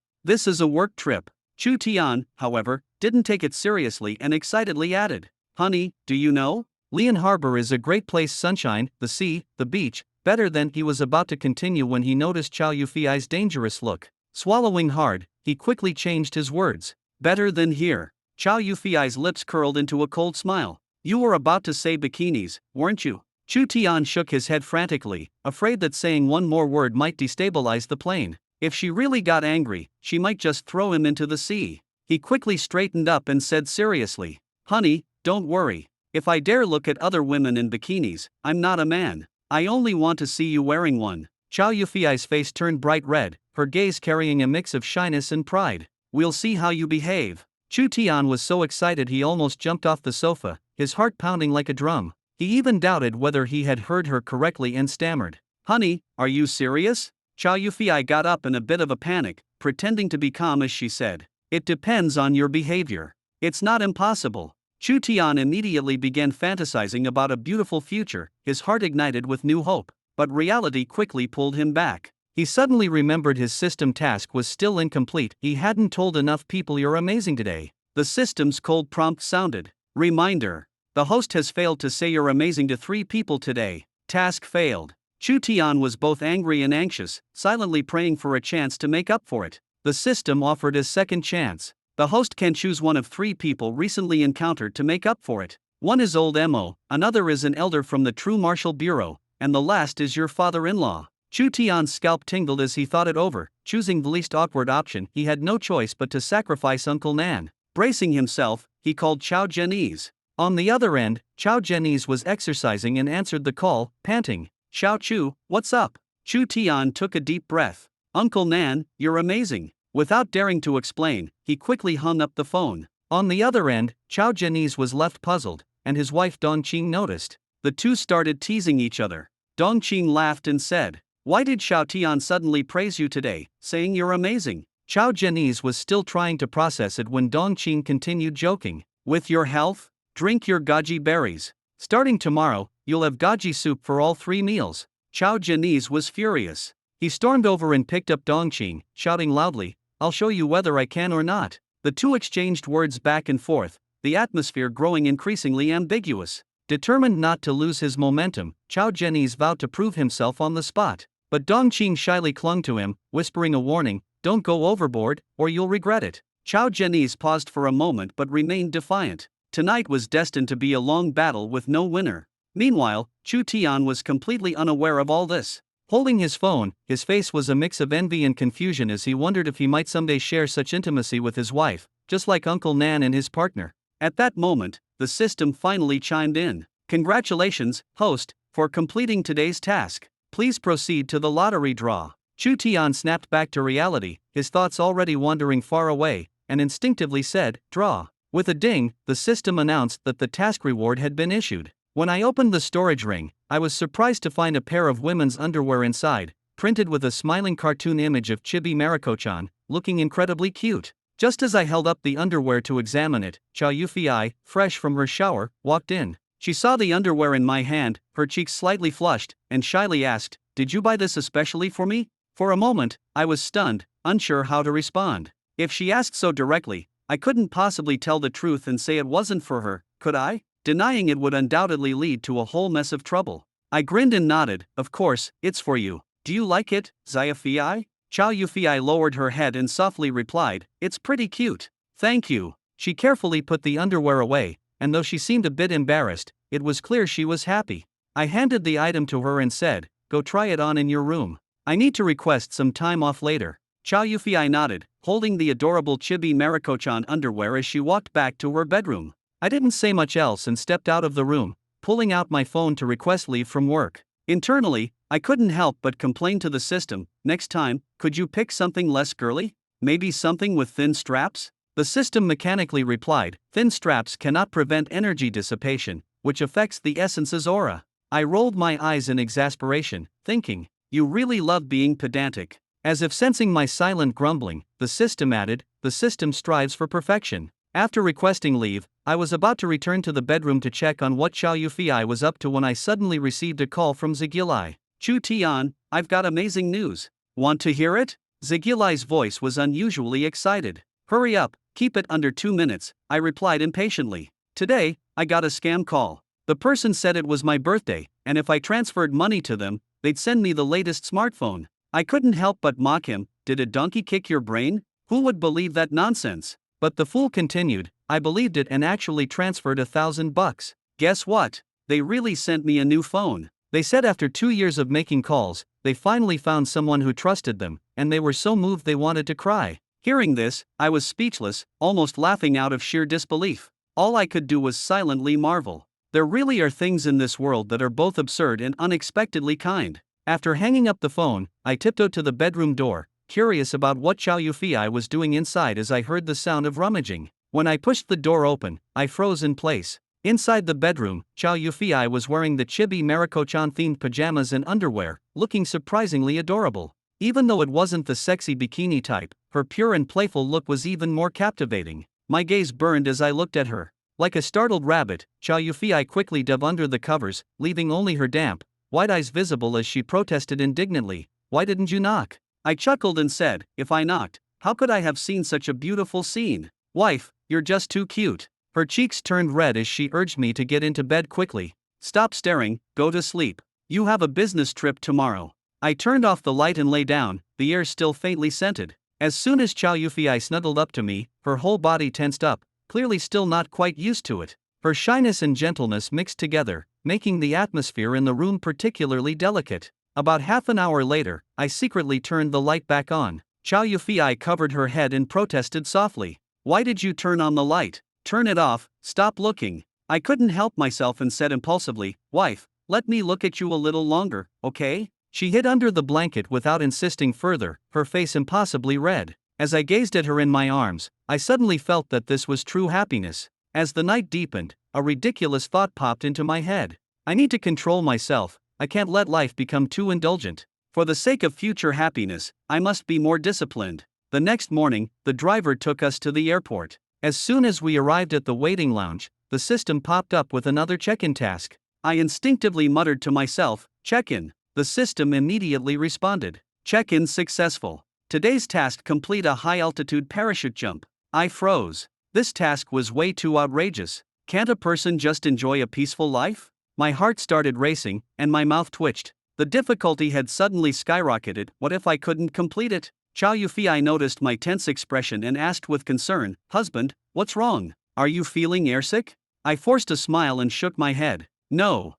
This is a work trip." Chu Tian, however, didn't take it seriously and excitedly added, "Honey, do you know? Lian Harbor is a great place, sunshine, the sea, the beach." Better than he was about to continue when he noticed Chao Yufei's dangerous look. Swallowing hard, he quickly changed his words. "Better than here." Chao Yufei's lips curled into a cold smile. "You were about to say bikinis, weren't you?" Chu Tian shook his head frantically, afraid that saying one more word might destabilize the plane. If she really got angry, she might just throw him into the sea. He quickly straightened up and said seriously, "Honey, don't worry. If I dare look at other women in bikinis, I'm not a man. I only want to see you wearing one." Chao Yufei's face turned bright red, her gaze carrying a mix of shyness and pride. "We'll see how you behave." Chu Tian was so excited he almost jumped off the sofa, his heart pounding like a drum. He even doubted whether he had heard her correctly and stammered, "Honey, are you serious?" Chao Yufei got up in a bit of a panic, pretending to be calm as she said, "It depends on your behavior. It's not impossible." Chu Tian immediately began fantasizing about a beautiful future, his heart ignited with new hope. But reality quickly pulled him back. He suddenly remembered his system task was still incomplete. He hadn't told enough people you're amazing today. The system's cold prompt sounded. Reminder. The host has failed to say you're amazing to 3 people today. Task failed. Chu Tian was both angry and anxious, silently praying for a chance to make up for it. The system offered a second chance. The host can choose one of 3 people recently encountered to make up for it. One is old Mo, another is an elder from the True Martial Bureau, and the last is your father-in-law. Chu Tian's scalp tingled as he thought it over. Choosing the least awkward option, he had no choice but to sacrifice Uncle Nan. Bracing himself, he called Chao Zhenese. On the other end, Chao Zhenese was exercising and answered the call, panting. "Xiao Chu, what's up?" Chu Tian took a deep breath. "Uncle Nan, you're amazing." Without daring to explain, he quickly hung up the phone. On the other end, Chao Zhenese was left puzzled, and his wife Dongqing noticed. The two started teasing each other. Dongqing laughed and said, "Why did Xiao Tian suddenly praise you today, saying you're amazing?" Chao Zhenese was still trying to process it when Dongqing continued joking. "With your health? Drink your goji berries. Starting tomorrow, you'll have goji soup for all 3 meals. Chao Janice was furious. He stormed over and picked up Dongqing, shouting loudly, "I'll show you whether I can or not." The two exchanged words back and forth, the atmosphere growing increasingly ambiguous. Determined not to lose his momentum, Chao Janice vowed to prove himself on the spot. But Dongqing shyly clung to him, whispering a warning, "Don't go overboard, or you'll regret it." Chao Janice paused for a moment but remained defiant. Tonight was destined to be a long battle with no winner. Meanwhile, Chu Tian was completely unaware of all this. Holding his phone, his face was a mix of envy and confusion as he wondered if he might someday share such intimacy with his wife, just like Uncle Nan and his partner. At that moment, the system finally chimed in. "Congratulations, host, for completing today's task. Please proceed to the lottery draw." Chu Tian snapped back to reality, his thoughts already wandering far away, and instinctively said, "Draw." With a ding, the system announced that the task reward had been issued. When I opened the storage ring, I was surprised to find a pair of women's underwear inside, printed with a smiling cartoon image of Chibi Mariko-chan, looking incredibly cute. Just as I held up the underwear to examine it, Chao Yufei, fresh from her shower, walked in. She saw the underwear in my hand, her cheeks slightly flushed, and shyly asked, "Did you buy this especially for me?" For a moment, I was stunned, unsure how to respond. If she asked so directly, I couldn't possibly tell the truth and say it wasn't for her, could I? Denying it would undoubtedly lead to a whole mess of trouble. I grinned and nodded, "Of course, it's for you. Do you like it, Xiaofei?" Chao Yufei lowered her head and softly replied, "It's pretty cute. Thank you." She carefully put the underwear away, and though she seemed a bit embarrassed, it was clear she was happy. I handed the item to her and said, "Go try it on in your room. I need to request some time off later." Chao Yufei nodded, holding the adorable Chibi Mariko-chan underwear as she walked back to her bedroom. I didn't say much else and stepped out of the room, pulling out my phone to request leave from work. Internally, I couldn't help but complain to the system, "Next time, could you pick something less girly? Maybe something with thin straps?" The system mechanically replied, "Thin straps cannot prevent energy dissipation, which affects the essence's aura." I rolled my eyes in exasperation, thinking, "You really love being pedantic." As if sensing my silent grumbling, the system added, "The system strives for perfection." After requesting leave, I was about to return to the bedroom to check on what Chao Yufei was up to when I suddenly received a call from Zigilai. "Chu Tian, I've got amazing news. Want to hear it?" Zigilai's voice was unusually excited. "Hurry up, keep it under 2 minutes," I replied impatiently. "Today, I got a scam call. The person said it was my birthday, and if I transferred money to them, they'd send me the latest smartphone." I couldn't help but mock him. "Did a donkey kick your brain? Who would believe that nonsense?" But the fool continued, "I believed it and actually transferred $1,000. Guess what? They really sent me a new phone. They said after 2 years of making calls, they finally found someone who trusted them, and they were so moved they wanted to cry." Hearing this, I was speechless, almost laughing out of sheer disbelief. All I could do was silently marvel. There really are things in this world that are both absurd and unexpectedly kind. After hanging up the phone, I tiptoed to the bedroom door, curious about what Chao Yufei was doing inside as I heard the sound of rummaging. When I pushed the door open, I froze in place. Inside the bedroom, Chao Yufei was wearing the Chibi Mariko-chan themed pajamas and underwear, looking surprisingly adorable. Even though it wasn't the sexy bikini type, her pure and playful look was even more captivating. My gaze burned as I looked at her. Like a startled rabbit, Chao Yufei quickly dove under the covers, leaving only her damp, white eyes visible as she protested indignantly, "Why didn't you knock?" I chuckled and said, "If I knocked, how could I have seen such a beautiful scene? Wife, you're just too cute." Her cheeks turned red as she urged me to get into bed quickly. "Stop staring, go to sleep. You have a business trip tomorrow." I turned off the light and lay down, the air still faintly scented. As soon as Chao Yufei snuggled up to me, her whole body tensed up, clearly still not quite used to it. Her shyness and gentleness mixed together, making the atmosphere in the room particularly delicate. About half an hour later, I secretly turned the light back on. Chao Yufei covered her head and protested softly. "Why did you turn on the light? Turn it off, stop looking." I couldn't help myself and said impulsively, "Wife, let me look at you a little longer, okay?" She hid under the blanket without insisting further, her face impossibly red. As I gazed at her in my arms, I suddenly felt that this was true happiness. As the night deepened, a ridiculous thought popped into my head. I need to control myself, I can't let life become too indulgent. For the sake of future happiness, I must be more disciplined. The next morning, the driver took us to the airport. As soon as we arrived at the waiting lounge, the system popped up with another check-in task. I instinctively muttered to myself, check-in. The system immediately responded. Check-in successful. Today's task: complete a high-altitude parachute jump. I froze. This task was way too outrageous. Can't a person just enjoy a peaceful life? My heart started racing, and my mouth twitched. The difficulty had suddenly skyrocketed. What if I couldn't complete it? Chow Yufei noticed my tense expression and asked with concern, "Husband, what's wrong? Are you feeling airsick?" I forced a smile and shook my head. No,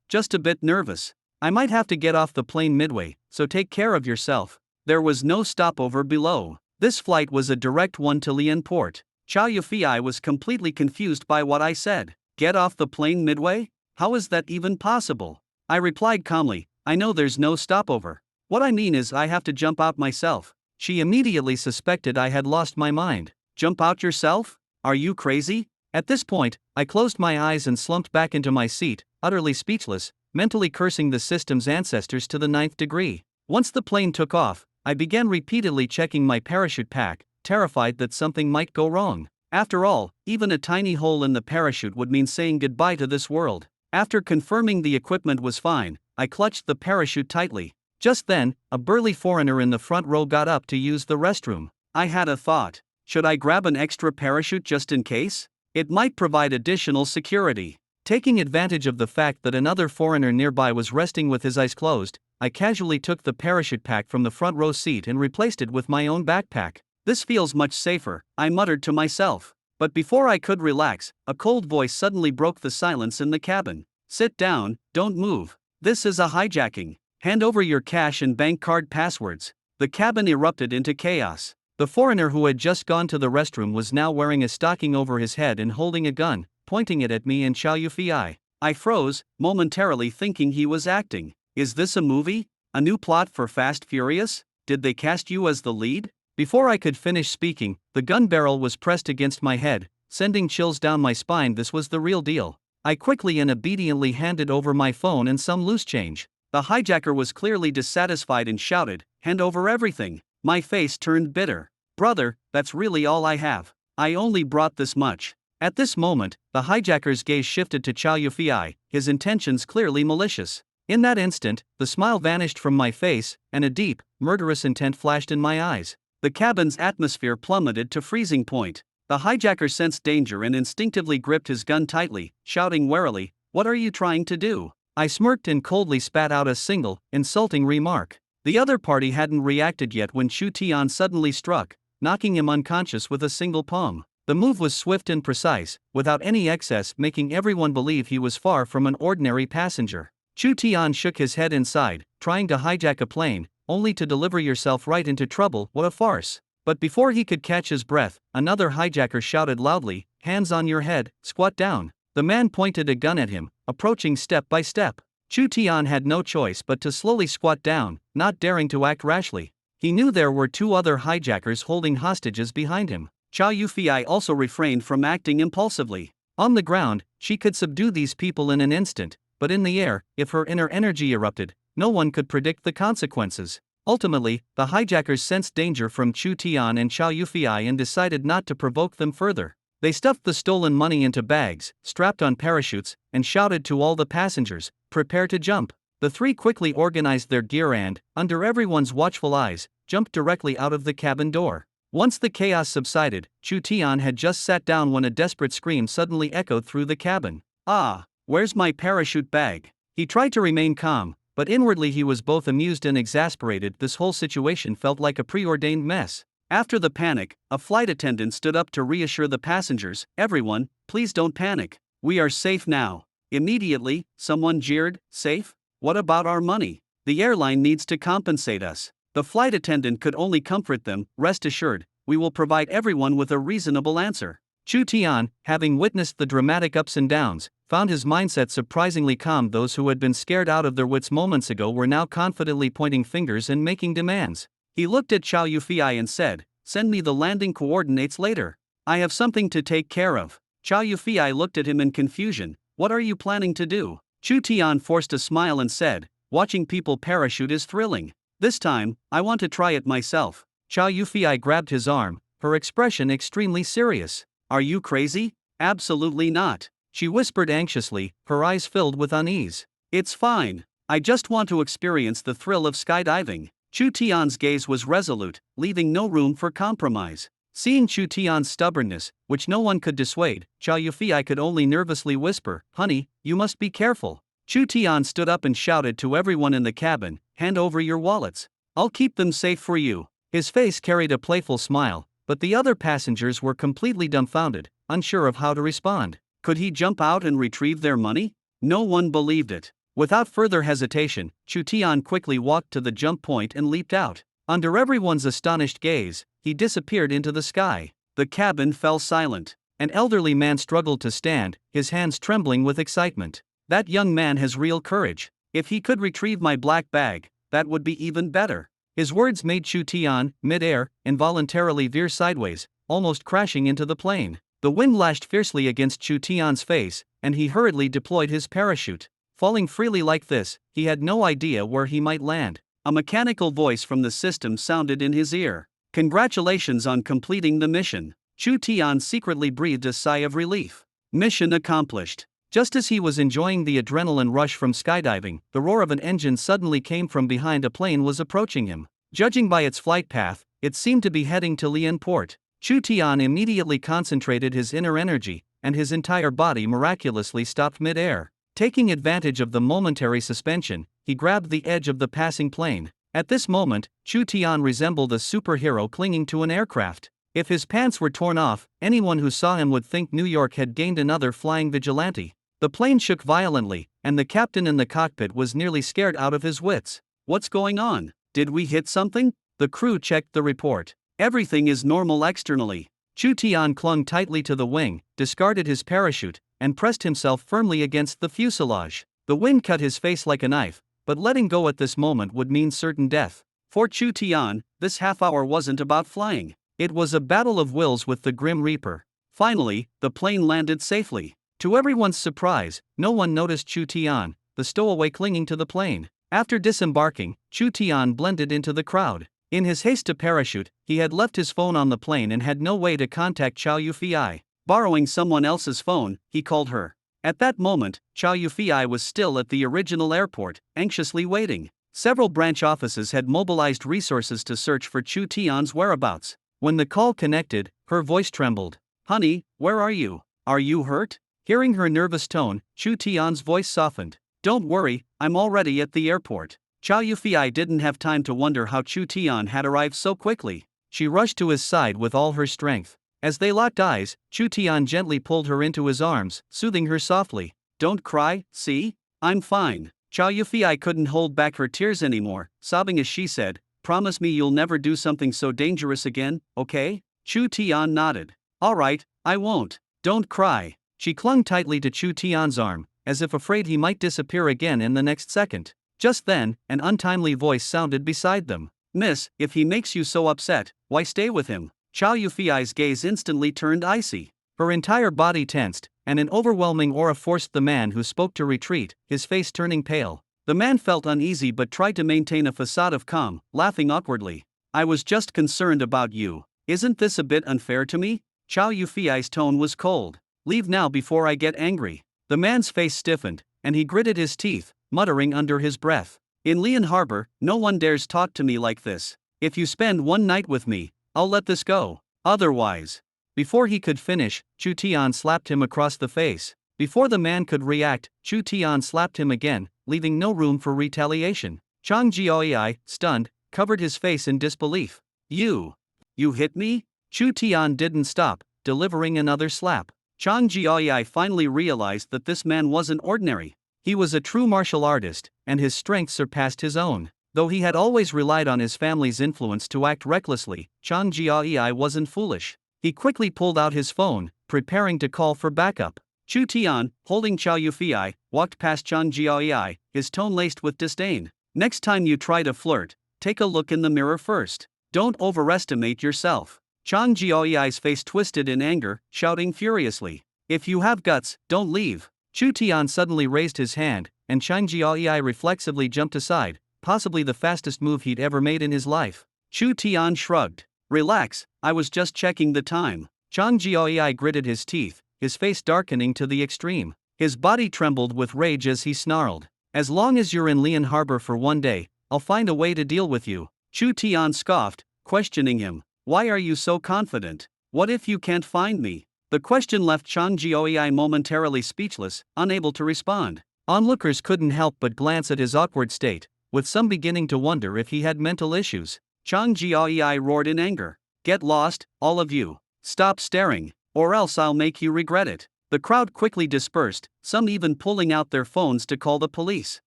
just a bit nervous. I might have to get off the plane midway, so take care of yourself. There was no stopover below. This flight was a direct one to Lian Port. Chow Yufei was completely confused by what I said. Get off the plane midway? How is that even possible? I replied calmly, I know there's no stopover. What I mean is I have to jump out myself. She immediately suspected I had lost my mind. Jump out yourself? Are you crazy? At this point, I closed my eyes and slumped back into my seat, utterly speechless, mentally cursing the system's ancestors to the 9th degree. Once the plane took off, I began repeatedly checking my parachute pack, terrified that something might go wrong. After all, even a tiny hole in the parachute would mean saying goodbye to this world. After confirming the equipment was fine, I clutched the parachute tightly. Just then, a burly foreigner in the front row got up to use the restroom. I had a thought. Should I grab an extra parachute just in case? It might provide additional security. Taking advantage of the fact that another foreigner nearby was resting with his eyes closed, I casually took the parachute pack from the front row seat and replaced it with my own backpack. This feels much safer, I muttered to myself. But before I could relax, a cold voice suddenly broke the silence in the cabin. Sit down, don't move. This is a hijacking. Hand over your cash and bank card passwords. The cabin erupted into chaos. The foreigner who had just gone to the restroom was now wearing a stocking over his head and holding a gun, pointing it at me and Chow Yufei. I froze, momentarily thinking he was acting. Is this a movie? A new plot for Fast Furious? Did they cast you as the lead? Before I could finish speaking, the gun barrel was pressed against my head, sending chills down my spine. This was the real deal. I quickly and obediently handed over my phone and some loose change. The hijacker was clearly dissatisfied and shouted, "Hand over everything." My face turned bitter. Brother, that's really all I have. I only brought this much. At this moment, the hijacker's gaze shifted to Chow Yufei, his intentions clearly malicious. In that instant, the smile vanished from my face, and a deep, murderous intent flashed in my eyes. The cabin's atmosphere plummeted to freezing point. The hijacker sensed danger and instinctively gripped his gun tightly, shouting warily, "What are you trying to do?" I smirked and coldly spat out a single, insulting remark. The other party hadn't reacted yet when Chu Tian suddenly struck, knocking him unconscious with a single palm. The move was swift and precise, without any excess, making everyone believe he was far from an ordinary passenger. Chu Tian shook his head inside, trying to hijack a plane, only to deliver yourself right into trouble. What a farce. But before he could catch his breath, another hijacker shouted loudly, "Hands on your head, squat down." The man pointed a gun at him, approaching step by step. Chu Tian had no choice but to slowly squat down, not daring to act rashly. He knew there were two other hijackers holding hostages behind him. Chow Yufei also refrained from acting impulsively. On the ground, she could subdue these people in an instant, but in the air, if her inner energy erupted, no one could predict the consequences. Ultimately, the hijackers sensed danger from Chu Tian and Chow Yufei and decided not to provoke them further. They stuffed the stolen money into bags, strapped on parachutes, and shouted to all the passengers, "Prepare to jump." The three quickly organized their gear and, under everyone's watchful eyes, jumped directly out of the cabin door. Once the chaos subsided, Chu Tian had just sat down when a desperate scream suddenly echoed through the cabin. "Ah, where's my parachute bag?" He tried to remain calm, but inwardly he was both amused and exasperated. This whole situation felt like a preordained mess. After the panic, a flight attendant stood up to reassure the passengers, "Everyone, please don't panic. We are safe now." Immediately, someone jeered, "Safe? What about our money? The airline needs to compensate us." The flight attendant could only comfort them, "Rest assured, we will provide everyone with a reasonable answer." Chu Tian, having witnessed the dramatic ups and downs, found his mindset surprisingly calm. Those who had been scared out of their wits moments ago were now confidently pointing fingers and making demands. He looked at Chow Yufei and said, "Send me the landing coordinates later. I have something to take care of." Chow Yufei looked at him in confusion. "What are you planning to do?" Chu Tian forced a smile and said, "Watching people parachute is thrilling. This time, I want to try it myself." Chow Yufei grabbed his arm, her expression extremely serious. "Are you crazy? Absolutely not, she whispered anxiously, her eyes filled with unease. It's fine. I just want to experience the thrill of skydiving. Chu Tian's gaze was resolute, leaving no room for compromise. Seeing Chu Tian's stubbornness, which no one could dissuade, Chow Yufei could only nervously whisper, "Honey, you must be careful." Chu Tian stood up and shouted to everyone in the cabin, "Hand over your wallets. I'll keep them safe for you." His face carried a playful smile, but the other passengers were completely dumbfounded, unsure of how to respond. Could he jump out and retrieve their money? No one believed it. Without further hesitation, Chu Tian quickly walked to the jump point and leaped out. Under everyone's astonished gaze, he disappeared into the sky. The cabin fell silent. An elderly man struggled to stand, his hands trembling with excitement. That young man has real courage. If he could retrieve my black bag, that would be even better. His words made Chu Tian, mid-air, involuntarily veer sideways, almost crashing into the plane. The wind lashed fiercely against Chu Tian's face, and he hurriedly deployed his parachute. Falling freely like this, he had no idea where he might land. A mechanical voice from the system sounded in his ear. "Congratulations on completing the mission." Chu Tian secretly breathed a sigh of relief. Mission accomplished. Just as he was enjoying the adrenaline rush from skydiving, the roar of an engine suddenly came from behind. A plane was approaching him. Judging by its flight path, it seemed to be heading to Lian Port. Chu Tian immediately concentrated his inner energy, and his entire body miraculously stopped mid-air. Taking advantage of the momentary suspension, he grabbed the edge of the passing plane. At this moment, Chu Tian resembled a superhero clinging to an aircraft. If his pants were torn off, anyone who saw him would think New York had gained another flying vigilante. The plane shook violently, and the captain in the cockpit was nearly scared out of his wits. "What's going on? Did we hit something?" The crew checked the report. "Everything is normal externally." Chu Tian clung tightly to the wing, discarded his parachute, and pressed himself firmly against the fuselage. The wind cut his face like a knife, but letting go at this moment would mean certain death. For Chu Tian, this half hour wasn't about flying. It was a battle of wills with the Grim Reaper. Finally, the plane landed safely. To everyone's surprise, no one noticed Chu Tian, the stowaway clinging to the plane. After disembarking, Chu Tian blended into the crowd. In his haste to parachute, he had left his phone on the plane and had no way to contact Chow Yufei. Borrowing someone else's phone, he called her. At that moment, Chow Yufei was still at the original airport, anxiously waiting. Several branch offices had mobilized resources to search for Chu Tian's whereabouts. When the call connected, her voice trembled. "Honey, where are you? Are you hurt?" Hearing her nervous tone, Chu Tian's voice softened. "Don't worry, I'm already at the airport." Chow Yufei didn't have time to wonder how Chu Tian had arrived so quickly. She rushed to his side with all her strength. As they locked eyes, Chu Tian gently pulled her into his arms, soothing her softly. "Don't cry, see? I'm fine." Chow Yufei couldn't hold back her tears anymore, sobbing as she said, "Promise me you'll never do something so dangerous again, okay?" Chu Tian nodded. "All right, I won't. Don't cry." She clung tightly to Chu Tian's arm, as if afraid he might disappear again in the next second. Just then, an untimely voice sounded beside them. "Miss, if he makes you so upset, why stay with him?" Chow Yufei's gaze instantly turned icy. Her entire body tensed, and an overwhelming aura forced the man who spoke to retreat, his face turning pale. The man felt uneasy but tried to maintain a facade of calm, laughing awkwardly. "I was just concerned about you. Isn't this a bit unfair to me?" Chow Yufei's tone was cold. "Leave now before I get angry." The man's face stiffened, and he gritted his teeth, muttering under his breath. "In Lian Harbor, no one dares talk to me like this. If you spend one night with me, I'll let this go. Otherwise." Before he could finish, Chu Tian slapped him across the face. Before the man could react, Chu Tian slapped him again, leaving no room for retaliation. Chang Jiaoyi, stunned, covered his face in disbelief. You hit me?" Chu Tian didn't stop, delivering another slap. Chang Jiaoyi finally realized that this man wasn't ordinary. He was a true martial artist, and his strength surpassed his own. Though he had always relied on his family's influence to act recklessly, Chang Jiaoyi wasn't foolish. He quickly pulled out his phone, preparing to call for backup. Chu Tian, holding Chow Yufei, walked past Chang Jiaoyi, his tone laced with disdain. "Next time you try to flirt, take a look in the mirror first. Don't overestimate yourself." Chang Jiaoyi's face twisted in anger, shouting furiously. "If you have guts, don't leave." Chu Tian suddenly raised his hand, and Chang Jiaoyi reflexively jumped aside, possibly the fastest move he'd ever made in his life. Chu Tian shrugged. "Relax, I was just checking the time." Chang Jiaoyi gritted his teeth, his face darkening to the extreme. His body trembled with rage as he snarled, "As long as you're in Lian Harbor for one day, I'll find a way to deal with you." Chu Tian scoffed, questioning him. "Why are you so confident? What if you can't find me?" The question left Chang Jioi momentarily speechless, unable to respond. Onlookers couldn't help but glance at his awkward state, with some beginning to wonder if he had mental issues. Chang Jioi roared in anger. "Get lost, all of you. Stop staring, or else I'll make you regret it." The crowd quickly dispersed, some even pulling out their phones to call the police.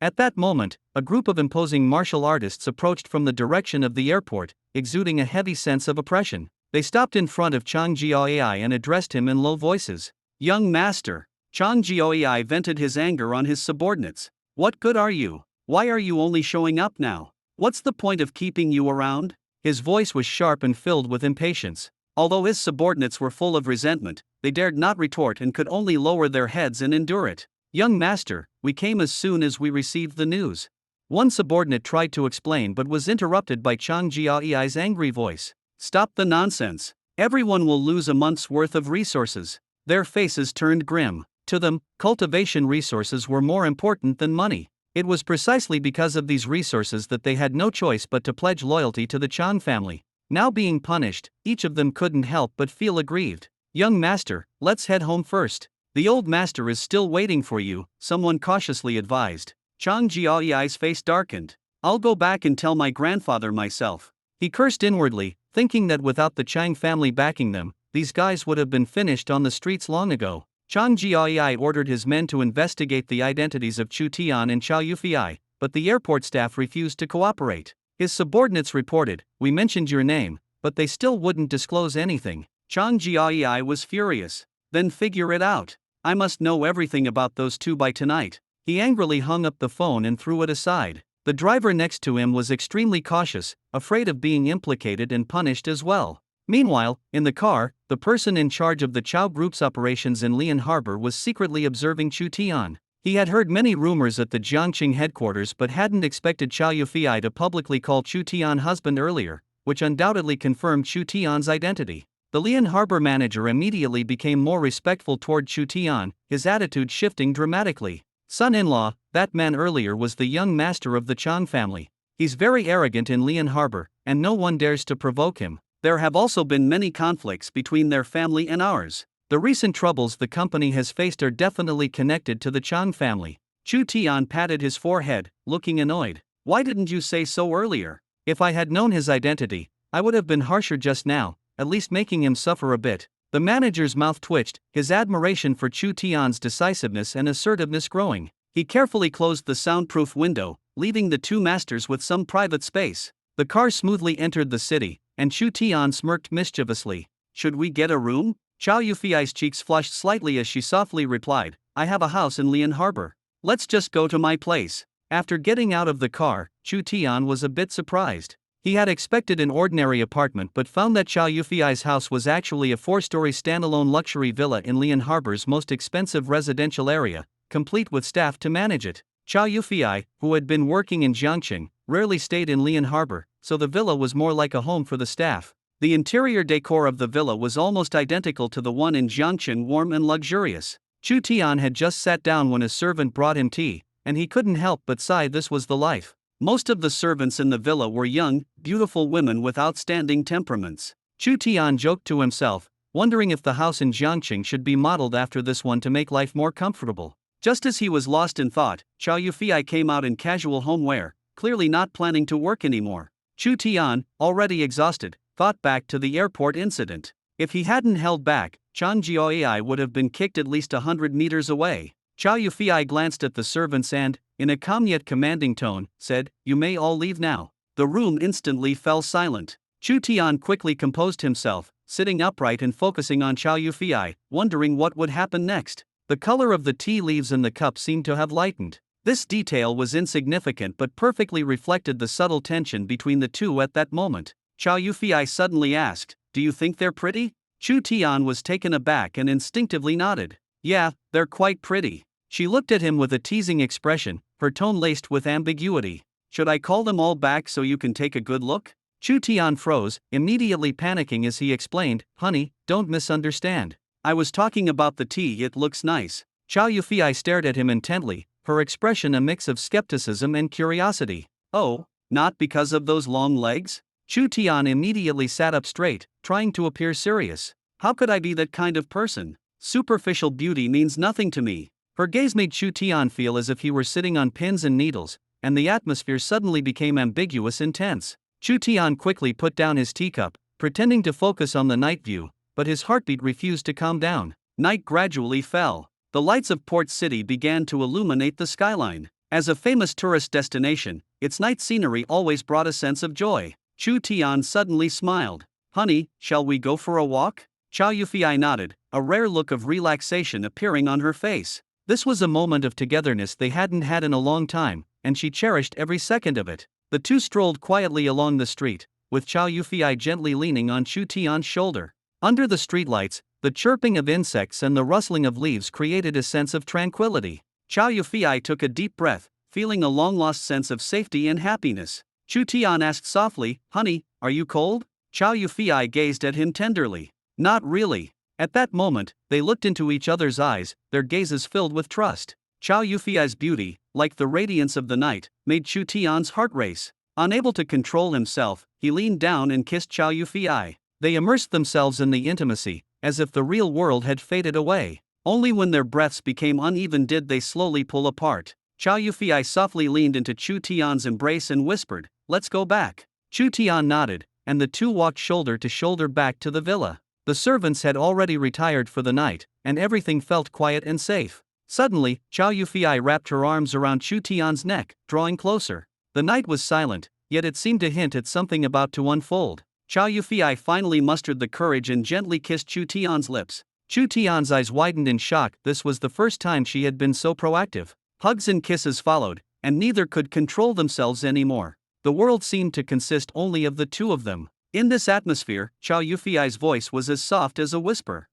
At that moment, a group of imposing martial artists approached from the direction of the airport, exuding a heavy sense of oppression. They stopped in front of Chang Jioi and addressed him in low voices. "Young master." Chang Jioi vented his anger on his subordinates. "What good are you? Why are you only showing up now? What's the point of keeping you around?" His voice was sharp and filled with impatience. Although his subordinates were full of resentment, they dared not retort and could only lower their heads and endure it. "Young master, we came as soon as we received the news." One subordinate tried to explain but was interrupted by Chang Jiai's angry voice. "Stop the nonsense. Everyone will lose a month's worth of resources." Their faces turned grim. To them, cultivation resources were more important than money. It was precisely because of these resources that they had no choice but to pledge loyalty to the Chang family. Now being punished, each of them couldn't help but feel aggrieved. "Young master, let's head home first. The old master is still waiting for you," someone cautiously advised. Chang Jiai's face darkened. "I'll go back and tell my grandfather myself." He cursed inwardly, thinking that without the Chang family backing them, these guys would have been finished on the streets long ago. Chang Jiai ordered his men to investigate the identities of Chu Tian and Chow Yufei, but the airport staff refused to cooperate. His subordinates reported, "We mentioned your name, but they still wouldn't disclose anything." Chang Jiai was furious. "Then figure it out. I must know everything about those two by tonight." He angrily hung up the phone and threw it aside. The driver next to him was extremely cautious, afraid of being implicated and punished as well. Meanwhile, in the car, the person in charge of the Chow Group's operations in Lian Harbor was secretly observing Chu Tian. He had heard many rumors at the Jiangqing headquarters but hadn't expected Chow Yufei to publicly call Chu Tian husband earlier, which undoubtedly confirmed Chu Tian's identity. The Lian Harbor manager immediately became more respectful toward Chu Tian, his attitude shifting dramatically. "Son-in-law, that man earlier was the young master of the Chang family. He's very arrogant in Lian Harbor, and no one dares to provoke him. There have also been many conflicts between their family and ours. The recent troubles the company has faced are definitely connected to the Chang family." Chu Tian patted his forehead, looking annoyed. "Why didn't you say so earlier? If I had known his identity, I would have been harsher just now, at least making him suffer a bit." The manager's mouth twitched, his admiration for Chu Tian's decisiveness and assertiveness growing. He carefully closed the soundproof window, leaving the two masters with some private space. The car smoothly entered the city, and Chu Tian smirked mischievously. "Should we get a room?" Chow Yufei's cheeks flushed slightly as she softly replied, "I have a house in Lian Harbor. Let's just go to my place." After getting out of the car, Chu Tian was a bit surprised. He had expected an ordinary apartment but found that Chow Yufei's house was actually a 4-story standalone luxury villa in Lian Harbor's most expensive residential area, complete with staff to manage it. Chow Yufei, who had been working in Jiangqing, rarely stayed in Lian Harbor, so the villa was more like a home for the staff. The interior decor of the villa was almost identical to the one in Jiangqing, warm and luxurious. Chu Tian had just sat down when a servant brought him tea, and he couldn't help but sigh. This was the life. Most of the servants in the villa were young, beautiful women with outstanding temperaments. Chu Tian joked to himself, wondering if the house in Jiangqing should be modeled after this one to make life more comfortable. Just as he was lost in thought, Chow Yufei came out in casual homeware, clearly not planning to work anymore. Chu Tian, already exhausted, thought back to the airport incident. If he hadn't held back, Chang Jioi would have been kicked at least 100 meters away. Chow Yufei glanced at the servants and, in a calm yet commanding tone, said, "You may all leave now." The room instantly fell silent. Chu Tian quickly composed himself, sitting upright and focusing on Chow Yufei, wondering what would happen next. The color of the tea leaves in the cup seemed to have lightened. This detail was insignificant but perfectly reflected the subtle tension between the two at that moment. Chow Yufei suddenly asked, "Do you think they're pretty?" Chu Tian was taken aback and instinctively nodded. "Yeah, they're quite pretty." She looked at him with a teasing expression, her tone laced with ambiguity. "Should I call them all back so you can take a good look?" Chu Tian froze, immediately panicking as he explained, "Honey, don't misunderstand. I was talking about the tea, it looks nice. Chow Yufei stared at him intently, her expression a mix of skepticism and curiosity. Oh, not because of those long legs? Chu Tian immediately sat up straight, trying to appear serious. How could I be that kind of person? Superficial beauty means nothing to me. Her gaze made Chu Tian feel as if he were sitting on pins and needles, and the atmosphere suddenly became ambiguous and tense. Chu Tian quickly put down his teacup, pretending to focus on the night view, but his heartbeat refused to calm down. Night gradually fell. The lights of Port City began to illuminate the skyline. As a famous tourist destination, its night scenery always brought a sense of joy. Chu Tian suddenly smiled. Honey, shall we go for a walk? Chow Yufei nodded, a rare look of relaxation appearing on her face. This was a moment of togetherness they hadn't had in a long time, and she cherished every second of it. The two strolled quietly along the street, with Chow Yufei gently leaning on Chu Tian's shoulder. Under the streetlights, the chirping of insects and the rustling of leaves created a sense of tranquility. Chow Yufei took a deep breath, feeling a long-lost sense of safety and happiness. Chu Tian asked softly, Honey, are you cold? Chow Yufei gazed at him tenderly. Not really. At that moment, they looked into each other's eyes, their gazes filled with trust. Chow Yufei's beauty, like the radiance of the night, made Chu Tian's heart race. Unable to control himself, he leaned down and kissed Chow Yufei. They immersed themselves in the intimacy, as if the real world had faded away. Only when their breaths became uneven did they slowly pull apart. Chow Yufei softly leaned into Chu Tian's embrace and whispered, Let's go back. Chu Tian nodded, and the two walked shoulder to shoulder back to the villa. The servants had already retired for the night, and everything felt quiet and safe. Suddenly, Chow Yufei wrapped her arms around Chu Tian's neck, drawing closer. The night was silent, yet it seemed to hint at something about to unfold. Chow Yufei finally mustered the courage and gently kissed Chu Tian's lips. Chu Tian's eyes widened in shock. This was the first time she had been so proactive. Hugs and kisses followed, and neither could control themselves anymore. The world seemed to consist only of the two of them. In this atmosphere, Chow Yufei's voice was as soft as a whisper.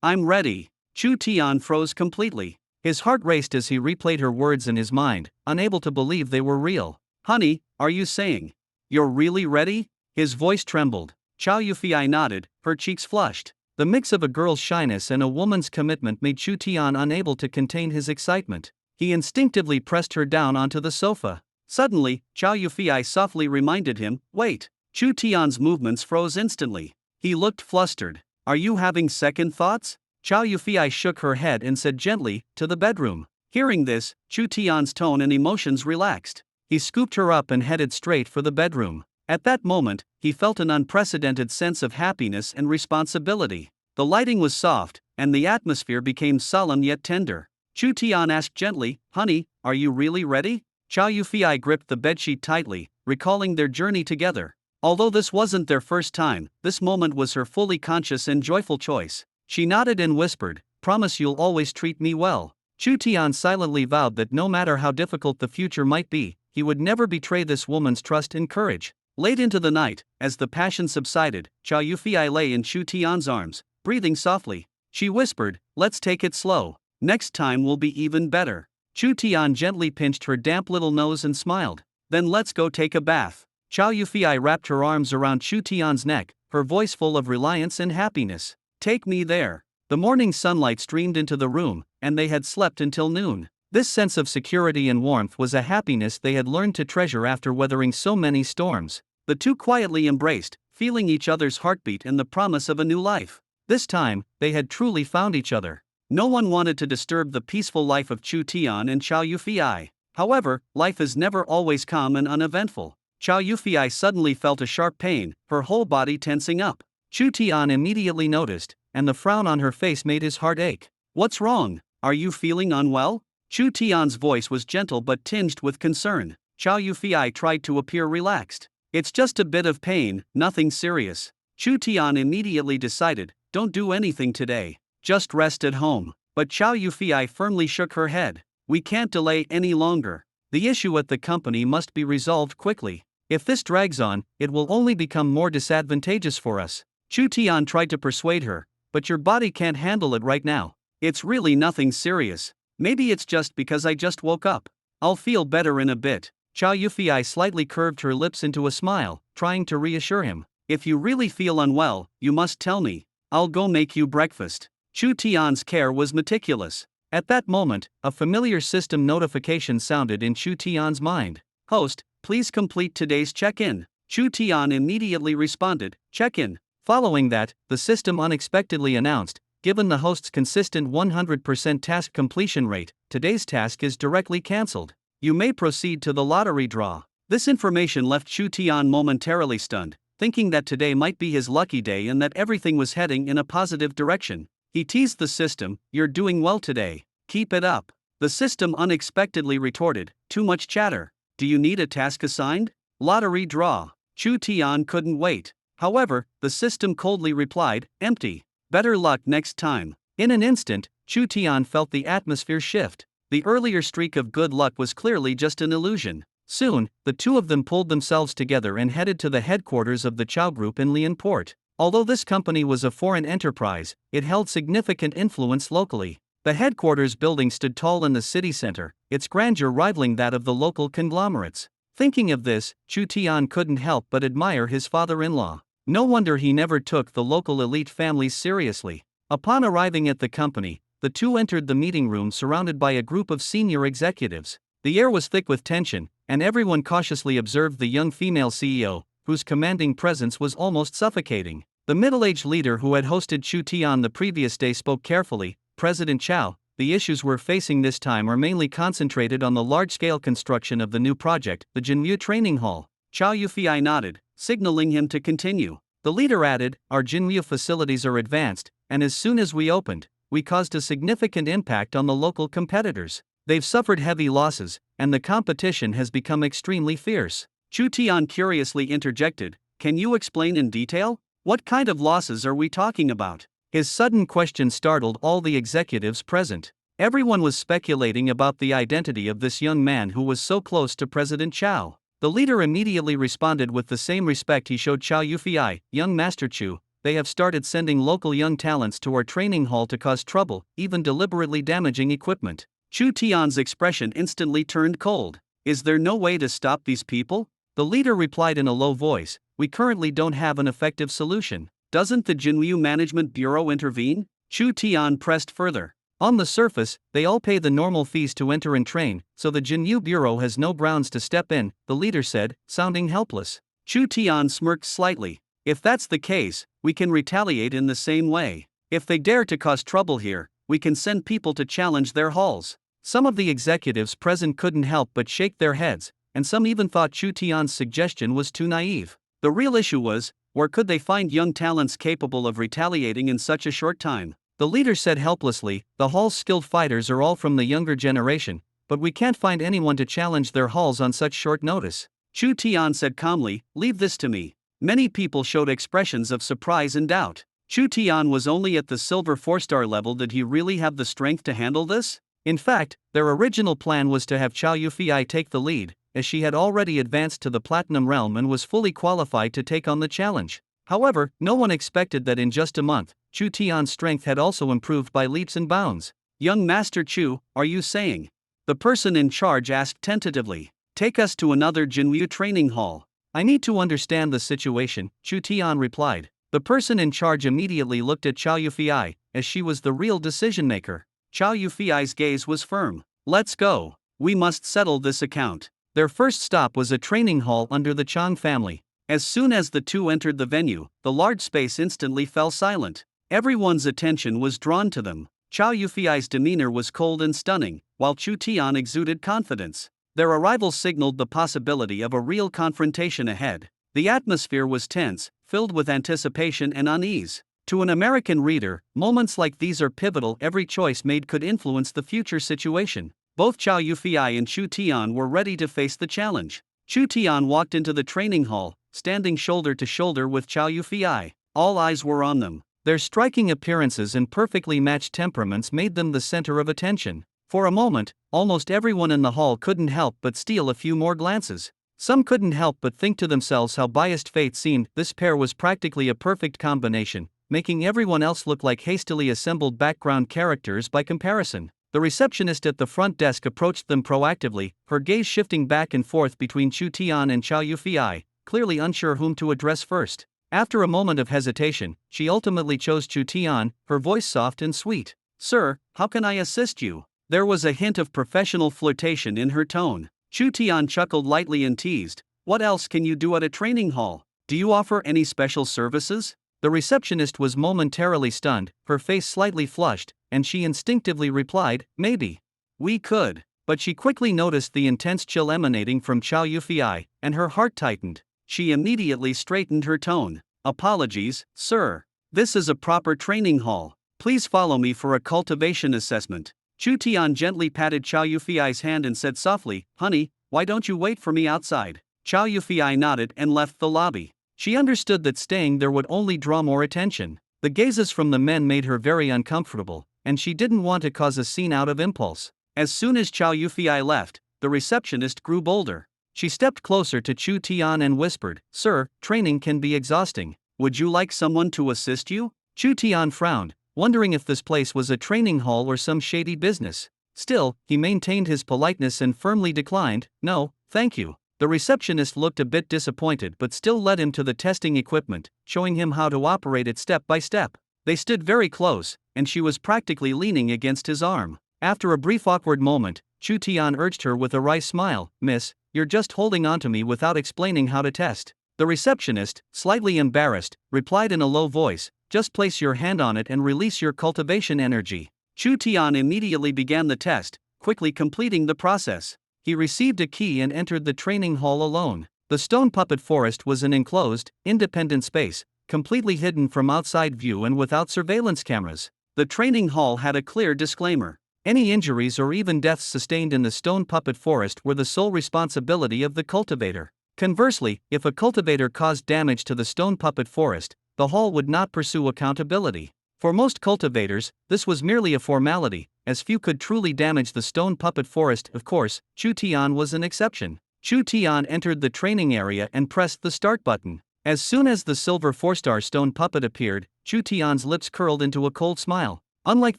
I'm ready. Chu Tian froze completely. His heart raced as he replayed her words in his mind, unable to believe they were real. Honey, are you saying you're really ready? His voice trembled. Chow Yufei nodded, her cheeks flushed. The mix of a girl's shyness and a woman's commitment made Chu Tian unable to contain his excitement. He instinctively pressed her down onto the sofa. Suddenly, Chow Yufei softly reminded him, Wait. Chu Tian's movements froze instantly. He looked flustered. Are you having second thoughts? Chow Yufei shook her head and said gently, To the bedroom. Hearing this, Chu Tian's tone and emotions relaxed. He scooped her up and headed straight for the bedroom. At that moment, he felt an unprecedented sense of happiness and responsibility. The lighting was soft, and the atmosphere became solemn yet tender. Chu Tian asked gently, Honey, are you really ready? Chow Yufei gripped the bedsheet tightly, recalling their journey together. Although this wasn't their first time, this moment was her fully conscious and joyful choice. She nodded and whispered, Promise you'll always treat me well. Chu Tian silently vowed that no matter how difficult the future might be, he would never betray this woman's trust and courage. Late into the night, as the passion subsided, Chow Yufei lay in Chu Tian's arms, breathing softly. She whispered, Let's take it slow. Next time will be even better. Chu Tian gently pinched her damp little nose and smiled. Then let's go take a bath. Chow Yufei wrapped her arms around Chu Tian's neck, her voice full of reliance and happiness. Take me there. The morning sunlight streamed into the room, and they had slept until noon. This sense of security and warmth was a happiness they had learned to treasure after weathering so many storms. The two quietly embraced, feeling each other's heartbeat and the promise of a new life. This time, they had truly found each other. No one wanted to disturb the peaceful life of Chu Tian and Chow Yufei. However, life is never always calm and uneventful. Chow Yufei suddenly felt a sharp pain, her whole body tensing up. Chu Tian immediately noticed, and the frown on her face made his heart ache. What's wrong? Are you feeling unwell? Chu Tian's voice was gentle but tinged with concern. Chow Yufei tried to appear relaxed. It's just a bit of pain, nothing serious. Chu Tian immediately decided, Don't do anything today. Just rest at home. But Chow Yufei firmly shook her head. We can't delay any longer. The issue at the company must be resolved quickly. If this drags on, it will only become more disadvantageous for us. Chu Tian tried to persuade her, but your body can't handle it right now. It's really nothing serious. Maybe it's just because I just woke up. I'll feel better in a bit. Chow Yufei slightly curved her lips into a smile, trying to reassure him. If you really feel unwell, you must tell me. I'll go make you breakfast. Chu Tian's care was meticulous. At that moment, a familiar system notification sounded in Chu Tian's mind. Host, please complete today's check-in. Chu Tian immediately responded, check-in. Following that, the system unexpectedly announced, given the host's consistent 100% task completion rate, today's task is directly cancelled. You may proceed to the lottery draw. This information left Chu Tian momentarily stunned, thinking that today might be his lucky day and that everything was heading in a positive direction. He teased the system, "You're doing well today. Keep it up." The system unexpectedly retorted, "Too much chatter. Do you need a task assigned? Lottery draw." Chu Tian couldn't wait. However, the system coldly replied, "Empty. Better luck next time." In an instant, Chu Tian felt the atmosphere shift. The earlier streak of good luck was clearly just an illusion. Soon, the two of them pulled themselves together and headed to the headquarters of the Chow Group in Lianport. Although this company was a foreign enterprise, it held significant influence locally. The headquarters building stood tall in the city center, its grandeur rivaling that of the local conglomerates. Thinking of this, Chu Tian couldn't help but admire his father-in-law. No wonder he never took the local elite families seriously. Upon arriving at the company, the two entered the meeting room surrounded by a group of senior executives. The air was thick with tension, and everyone cautiously observed the young female CEO, whose commanding presence was almost suffocating. The middle-aged leader who had hosted Chu Tian the previous day spoke carefully, "President Chow, the issues we're facing this time are mainly concentrated on the large-scale construction of the new project, the Jinmu Training Hall." Chow Yufei nodded, signaling him to continue. The leader added, "Our Jinmu facilities are advanced, and as soon as we opened, we caused a significant impact on the local competitors. They've suffered heavy losses, and the competition has become extremely fierce." Chu Tian curiously interjected, "Can you explain in detail? What kind of losses are we talking about?" His sudden question startled all the executives present. Everyone was speculating about the identity of this young man who was so close to President Chow. The leader immediately responded with the same respect he showed Chow Yufei, "Young Master Chu, they have started sending local young talents to our training hall to cause trouble, even deliberately damaging equipment." Chu Tian's expression instantly turned cold. "Is there no way to stop these people?" The leader replied in a low voice, "We currently don't have an effective solution." "Doesn't the Jinmu Management Bureau intervene?" Chu Tian pressed further. "On the surface, they all pay the normal fees to enter and train, so the Jinmu Bureau has no grounds to step in," the leader said, sounding helpless. Chu Tian smirked slightly. "If that's the case, we can retaliate in the same way. If they dare to cause trouble here, we can send people to challenge their halls." Some of the executives present couldn't help but shake their heads, and some even thought Chu Tian's suggestion was too naive. The real issue was, where could they find young talents capable of retaliating in such a short time? The leader said helplessly, "The hall's skilled fighters are all from the younger generation, but we can't find anyone to challenge their halls on such short notice." Chu Tian said calmly, "Leave this to me." Many people showed expressions of surprise and doubt. Chu Tian was only at the silver 4-star level. Did he really have the strength to handle this? In fact, their original plan was to have Chow Yufei take the lead, as she had already advanced to the platinum realm and was fully qualified to take on the challenge. However, no one expected that in just a month, Chu Tian's strength had also improved by leaps and bounds. "Young Master Chu, are you saying?" The person in charge asked tentatively. "Take us to another Jinmu training hall." "I need to understand the situation," Chu Tian replied. The person in charge immediately looked at Chow Yufei, as she was the real decision-maker. Chow Yufei's gaze was firm. "Let's go. We must settle this account." Their first stop was a training hall under the Chang family. As soon as the two entered the venue, the large space instantly fell silent. Everyone's attention was drawn to them. Chow Yufei's demeanor was cold and stunning, while Chu Tian exuded confidence. Their arrival signaled the possibility of a real confrontation ahead. The atmosphere was tense, filled with anticipation and unease. To an American reader, moments like these are pivotal. Every choice made could influence the future situation. Both Chow Yufei and Chu Tian were ready to face the challenge. Chu Tian walked into the training hall, standing shoulder to shoulder with Chow Yufei. All eyes were on them. Their striking appearances and perfectly matched temperaments made them the center of attention. For a moment, almost everyone in the hall couldn't help but steal a few more glances. Some couldn't help but think to themselves how biased fate seemed. This pair was practically a perfect combination, making everyone else look like hastily assembled background characters by comparison. The receptionist at the front desk approached them proactively, her gaze shifting back and forth between Chu Tian and Chow Yufei, clearly unsure whom to address first. After a moment of hesitation, she ultimately chose Chu Tian, her voice soft and sweet. "Sir, how can I assist you?" There was a hint of professional flirtation in her tone. Chu Tian chuckled lightly and teased, "What else can you do at a training hall? Do you offer any special services?" The receptionist was momentarily stunned, her face slightly flushed, and she instinctively replied, "Maybe. We could." But she quickly noticed the intense chill emanating from Chow Yufei, and her heart tightened. She immediately straightened her tone. "Apologies, sir. This is a proper training hall. Please follow me for a cultivation assessment." Chu Tian gently patted Chow Yufei's hand and said softly, "Honey, why don't you wait for me outside?" Chow Yufei nodded and left the lobby. She understood that staying there would only draw more attention. The gazes from the men made her very uncomfortable, and she didn't want to cause a scene out of impulse. As soon as Chow Yufei left, the receptionist grew bolder. She stepped closer to Chu Tian and whispered, "Sir, training can be exhausting. Would you like someone to assist you?" Chu Tian frowned, wondering if this place was a training hall or some shady business. Still, he maintained his politeness and firmly declined, "No, thank you." The receptionist looked a bit disappointed but still led him to the testing equipment, showing him how to operate it step by step. They stood very close, and she was practically leaning against his arm. After a brief awkward moment, Chu Tian urged her with a wry smile, "Miss, you're just holding on to me without explaining how to test." The receptionist, slightly embarrassed, replied in a low voice, "Just place your hand on it and release your cultivation energy." Chu Tian immediately began the test, quickly completing the process. He received a key and entered the training hall alone. The stone puppet forest was an enclosed, independent space, completely hidden from outside view and without surveillance cameras. The training hall had a clear disclaimer. Any injuries or even deaths sustained in the stone puppet forest were the sole responsibility of the cultivator. Conversely, if a cultivator caused damage to the stone puppet forest, the hall would not pursue accountability. For most cultivators, this was merely a formality, as few could truly damage the stone puppet forest. Of course, Chu Tian was an exception. Chu Tian entered the training area and pressed the start button. As soon as the silver 4-star stone puppet appeared, Chu Tian's lips curled into a cold smile. Unlike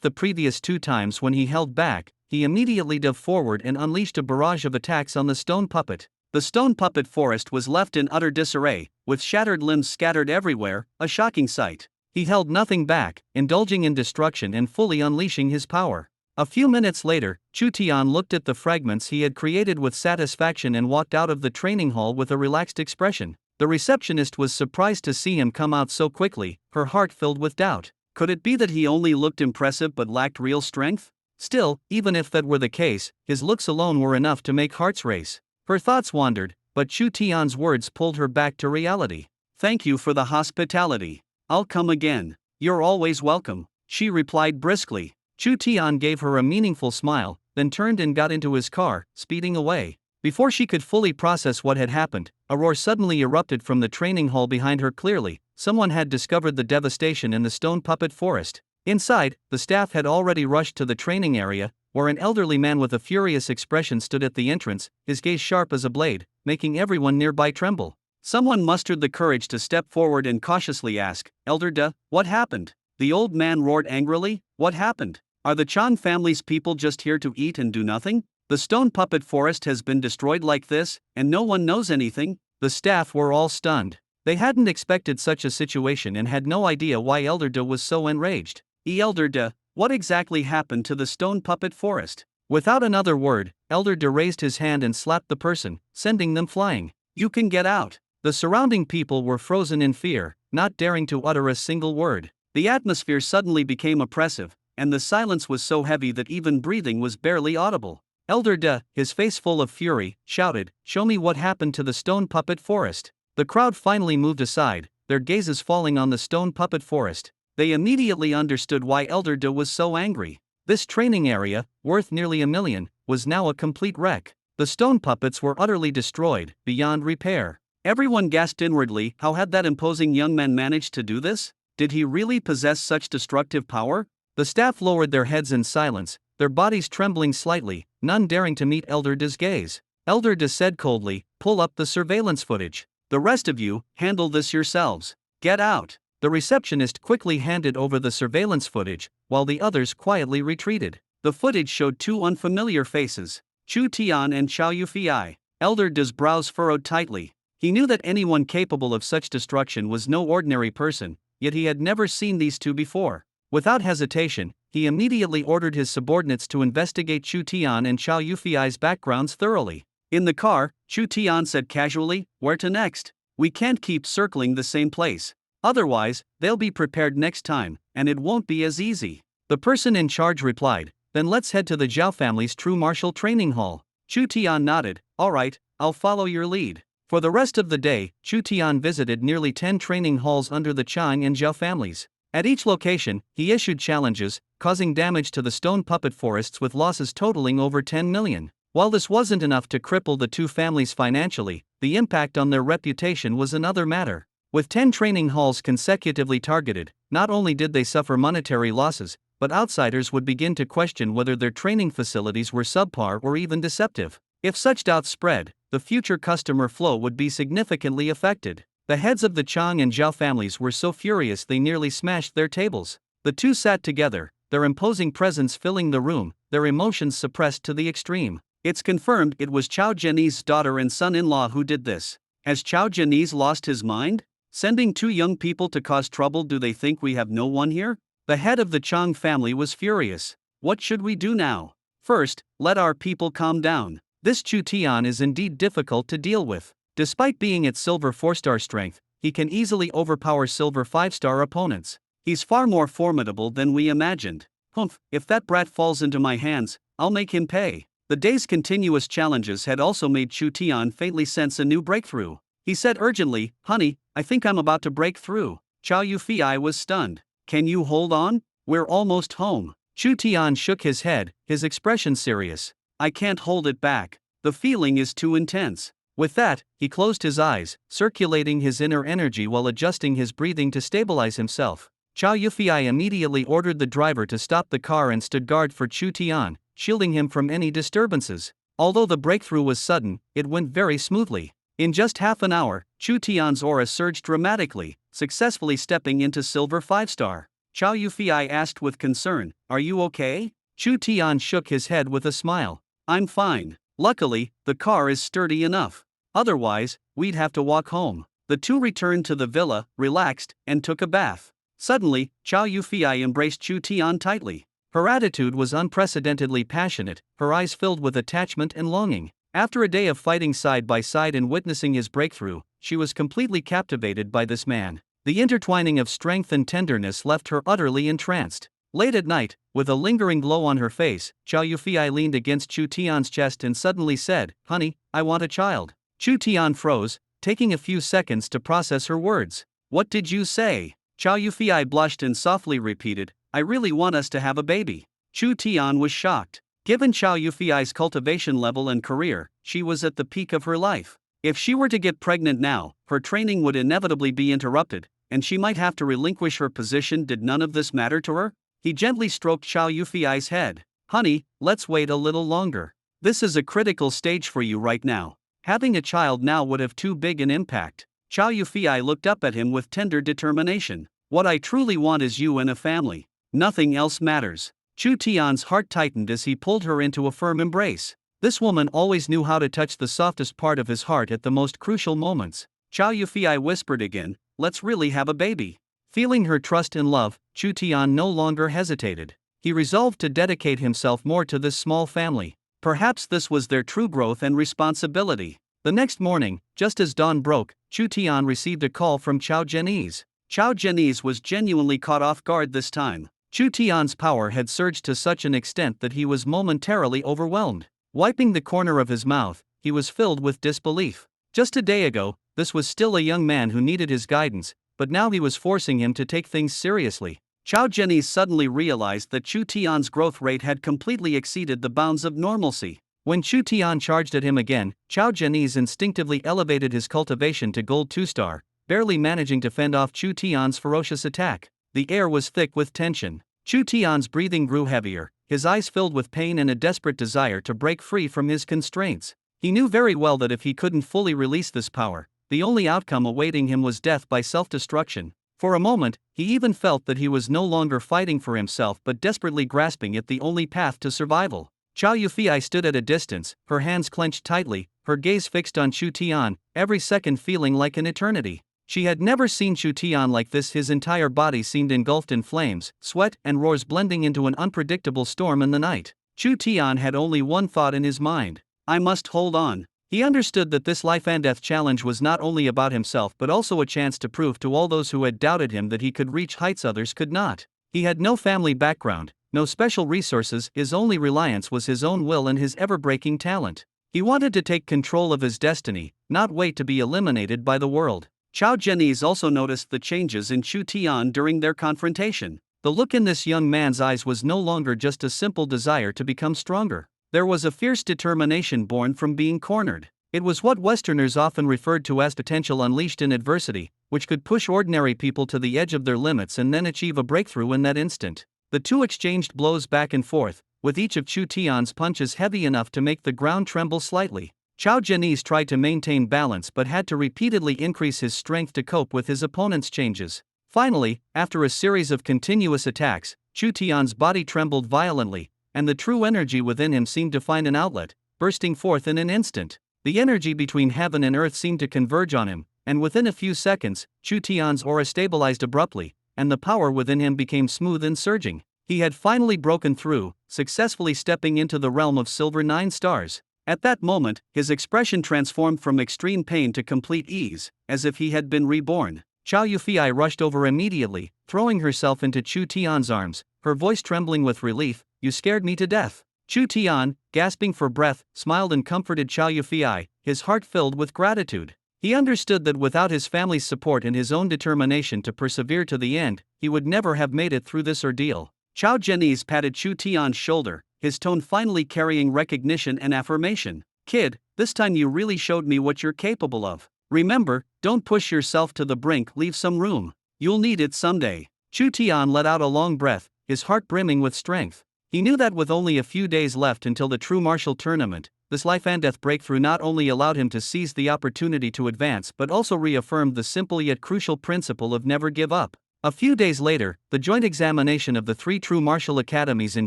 the previous 2 times when he held back, he immediately dove forward and unleashed a barrage of attacks on the stone puppet. The stone puppet forest was left in utter disarray, with shattered limbs scattered everywhere, a shocking sight. He held nothing back, indulging in destruction and fully unleashing his power. A few minutes later, Chu Tian looked at the fragments he had created with satisfaction and walked out of the training hall with a relaxed expression. The receptionist was surprised to see him come out so quickly, her heart filled with doubt. Could it be that he only looked impressive but lacked real strength? Still, even if that were the case, his looks alone were enough to make hearts race. Her thoughts wandered, but Chu Tian's words pulled her back to reality. "Thank you for the hospitality. I'll come again." "You're always welcome," she replied briskly. Chu Tian gave her a meaningful smile, then turned and got into his car, speeding away. Before she could fully process what had happened, a roar suddenly erupted from the training hall behind her. Clearly, someone had discovered the devastation in the stone puppet forest. Inside, the staff had already rushed to the training area, where an elderly man with a furious expression stood at the entrance, his gaze sharp as a blade, making everyone nearby tremble. Someone mustered the courage to step forward and cautiously ask, "Elder De, what happened?" The old man roared angrily, "What happened? Are the Chan family's people just here to eat and do nothing? The stone puppet forest has been destroyed like this, and no one knows anything?" The staff were all stunned. They hadn't expected such a situation and had no idea why Elder De was so enraged. Elder De, what exactly happened to the stone puppet forest?" Without another word, Elder De raised his hand and slapped the person, sending them flying. "You can get out." The surrounding people were frozen in fear, not daring to utter a single word. The atmosphere suddenly became oppressive, and the silence was so heavy that even breathing was barely audible. Elder De, his face full of fury, shouted, "Show me what happened to the stone puppet forest." The crowd finally moved aside, their gazes falling on the stone puppet forest. They immediately understood why Elder De was so angry. This training area, worth nearly $1 million, was now a complete wreck. The stone puppets were utterly destroyed, beyond repair. Everyone gasped inwardly. How had that imposing young man managed to do this? Did he really possess such destructive power? The staff lowered their heads in silence, their bodies trembling slightly, none daring to meet Elder De's gaze. Elder De said coldly, "Pull up the surveillance footage. The rest of you, handle this yourselves. Get out." The receptionist quickly handed over the surveillance footage, while the others quietly retreated. The footage showed 2 unfamiliar faces, Chu Tian and Chow Yufei. Elder De's brows furrowed tightly. He knew that anyone capable of such destruction was no ordinary person, yet he had never seen these two before. Without hesitation, he immediately ordered his subordinates to investigate Chu Tian and Chow Yufei's backgrounds thoroughly. In the car, Chu Tian said casually, "Where to next? We can't keep circling the same place. Otherwise, they'll be prepared next time, and it won't be as easy." The person in charge replied, "Then let's head to the Zhao family's true martial training hall." Chu Tian nodded, "All right, I'll follow your lead." For the rest of the day, Chu Tian visited nearly 10 training halls under the Chang and Zhao families. At each location, he issued challenges, causing damage to the stone puppet forests with losses totaling over 10 million. While this wasn't enough to cripple the two families financially, the impact on their reputation was another matter. With 10 training halls consecutively targeted, not only did they suffer monetary losses, but outsiders would begin to question whether their training facilities were subpar or even deceptive. If such doubts spread, the future customer flow would be significantly affected. The heads of the Chang and Zhao families were so furious they nearly smashed their tables. The two sat together, their imposing presence filling the room, their emotions suppressed to the extreme. It's confirmed it was Chow Zhenyi's daughter and son-in-law who did this. Has Chow Zhenyi lost his mind? Sending two young people to cause trouble? Do they think we have no one here? The head of the Chang family was furious. What should we do now? First, let our people calm down. This Chu Tian is indeed difficult to deal with. Despite being at silver 4-star strength, he can easily overpower silver 5-star opponents. He's far more formidable than we imagined. Humph, if that brat falls into my hands, I'll make him pay. The day's continuous challenges had also made Chu Tian faintly sense a new breakthrough. He said urgently, "Honey, I think I'm about to break through." Chow Yufei was stunned. "Can you hold on? We're almost home." Chu Tian shook his head, his expression serious. "I can't hold it back. The feeling is too intense." With that, he closed his eyes, circulating his inner energy while adjusting his breathing to stabilize himself. Chow Yufei immediately ordered the driver to stop the car and stood guard for Chu Tian, shielding him from any disturbances. Although the breakthrough was sudden, it went very smoothly. In just half an hour, Chu Tian's aura surged dramatically, successfully stepping into silver 5-star. Chow Yufei asked with concern, "Are you okay?" Chu Tian shook his head with a smile. "I'm fine. Luckily, the car is sturdy enough. Otherwise, we'd have to walk home." The two returned to the villa, relaxed, and took a bath. Suddenly, Chow Yufei embraced Chu Tian tightly. Her attitude was unprecedentedly passionate, her eyes filled with attachment and longing. After a day of fighting side by side and witnessing his breakthrough, she was completely captivated by this man. The intertwining of strength and tenderness left her utterly entranced. Late at night, with a lingering glow on her face, Chow Yufei leaned against Chu Tian's chest and suddenly said, "Honey, I want a child." Chu Tian froze, taking a few seconds to process her words. "What did you say?" Chow Yufei blushed and softly repeated, "I really want us to have a baby." Chu Tian was shocked. Given Chow Yufei's cultivation level and career, she was at the peak of her life. If she were to get pregnant now, her training would inevitably be interrupted, and she might have to relinquish her position. Did none of this matter to her? He gently stroked Chow Yufei's head. "Honey, let's wait a little longer. This is a critical stage for you right now. Having a child now would have too big an impact." Chow Yufei looked up at him with tender determination. "What I truly want is you and a family. Nothing else matters." Chu Tian's heart tightened as he pulled her into a firm embrace. This woman always knew how to touch the softest part of his heart at the most crucial moments. Chow Yufei whispered again, "Let's really have a baby." Feeling her trust and love, Chu Tian no longer hesitated. He resolved to dedicate himself more to this small family. Perhaps this was their true growth and responsibility. The next morning, just as dawn broke, Chu Tian received a call from Chow Zhenyi. Chow Zhenyi was genuinely caught off guard this time. Chu Tian's power had surged to such an extent that he was momentarily overwhelmed. Wiping the corner of his mouth, he was filled with disbelief. Just a day ago, this was still a young man who needed his guidance, but now he was forcing him to take things seriously. Chow Zhenyi suddenly realized that Chu Tian's growth rate had completely exceeded the bounds of normalcy. When Chu Tian charged at him again, Chow Zhenyi instinctively elevated his cultivation to gold 2-star, barely managing to fend off Chu Tian's ferocious attack. The air was thick with tension. Chu Tian's breathing grew heavier, his eyes filled with pain and a desperate desire to break free from his constraints. He knew very well that if he couldn't fully release this power, the only outcome awaiting him was death by self-destruction. For a moment, he even felt that he was no longer fighting for himself but desperately grasping at the only path to survival. Chow Yufei stood at a distance, her hands clenched tightly, her gaze fixed on Chu Tian, every second feeling like an eternity. She had never seen Chu Tian like this. His entire body seemed engulfed in flames, sweat and roars blending into an unpredictable storm in the night. Chu Tian had only one thought in his mind: I must hold on. He understood that this life and death challenge was not only about himself but also a chance to prove to all those who had doubted him that he could reach heights others could not. He had no family background, no special resources. His only reliance was his own will and his ever-breaking talent. He wanted to take control of his destiny, not wait to be eliminated by the world. Chao Zhenese also noticed the changes in Chu Tian during their confrontation. The look in this young man's eyes was no longer just a simple desire to become stronger. There was a fierce determination born from being cornered. It was what Westerners often referred to as potential unleashed in adversity, which could push ordinary people to the edge of their limits and then achieve a breakthrough in that instant. The two exchanged blows back and forth, with each of Chu Tian's punches heavy enough to make the ground tremble slightly. Chao Zhenese tried to maintain balance but had to repeatedly increase his strength to cope with his opponent's changes. Finally, after a series of continuous attacks, Chu Tian's body trembled violently, and the true energy within him seemed to find an outlet, bursting forth in an instant. The energy between heaven and earth seemed to converge on him, and within a few seconds, Chu Tian's aura stabilized abruptly, and the power within him became smooth and surging. He had finally broken through, successfully stepping into the realm of Silver 9 stars. At that moment, his expression transformed from extreme pain to complete ease, as if he had been reborn. Chow Yufei rushed over immediately, throwing herself into Chu Tian's arms, her voice trembling with relief. You scared me to death. Chu Tian, gasping for breath, smiled and comforted Chow Yufei, his heart filled with gratitude. He understood that without his family's support and his own determination to persevere to the end, he would never have made it through this ordeal. Chao Zhenese patted Chu Tian's shoulder, his tone finally carrying recognition and affirmation. Kid, this time you really showed me what you're capable of. Remember, don't push yourself to the brink, leave some room. You'll need it someday. Chu Tian let out a long breath, his heart brimming with strength. He knew that with only a few days left until the true martial tournament, this life and death breakthrough not only allowed him to seize the opportunity to advance but also reaffirmed the simple yet crucial principle of never give up. A few days later, the joint examination of the 3 true martial academies in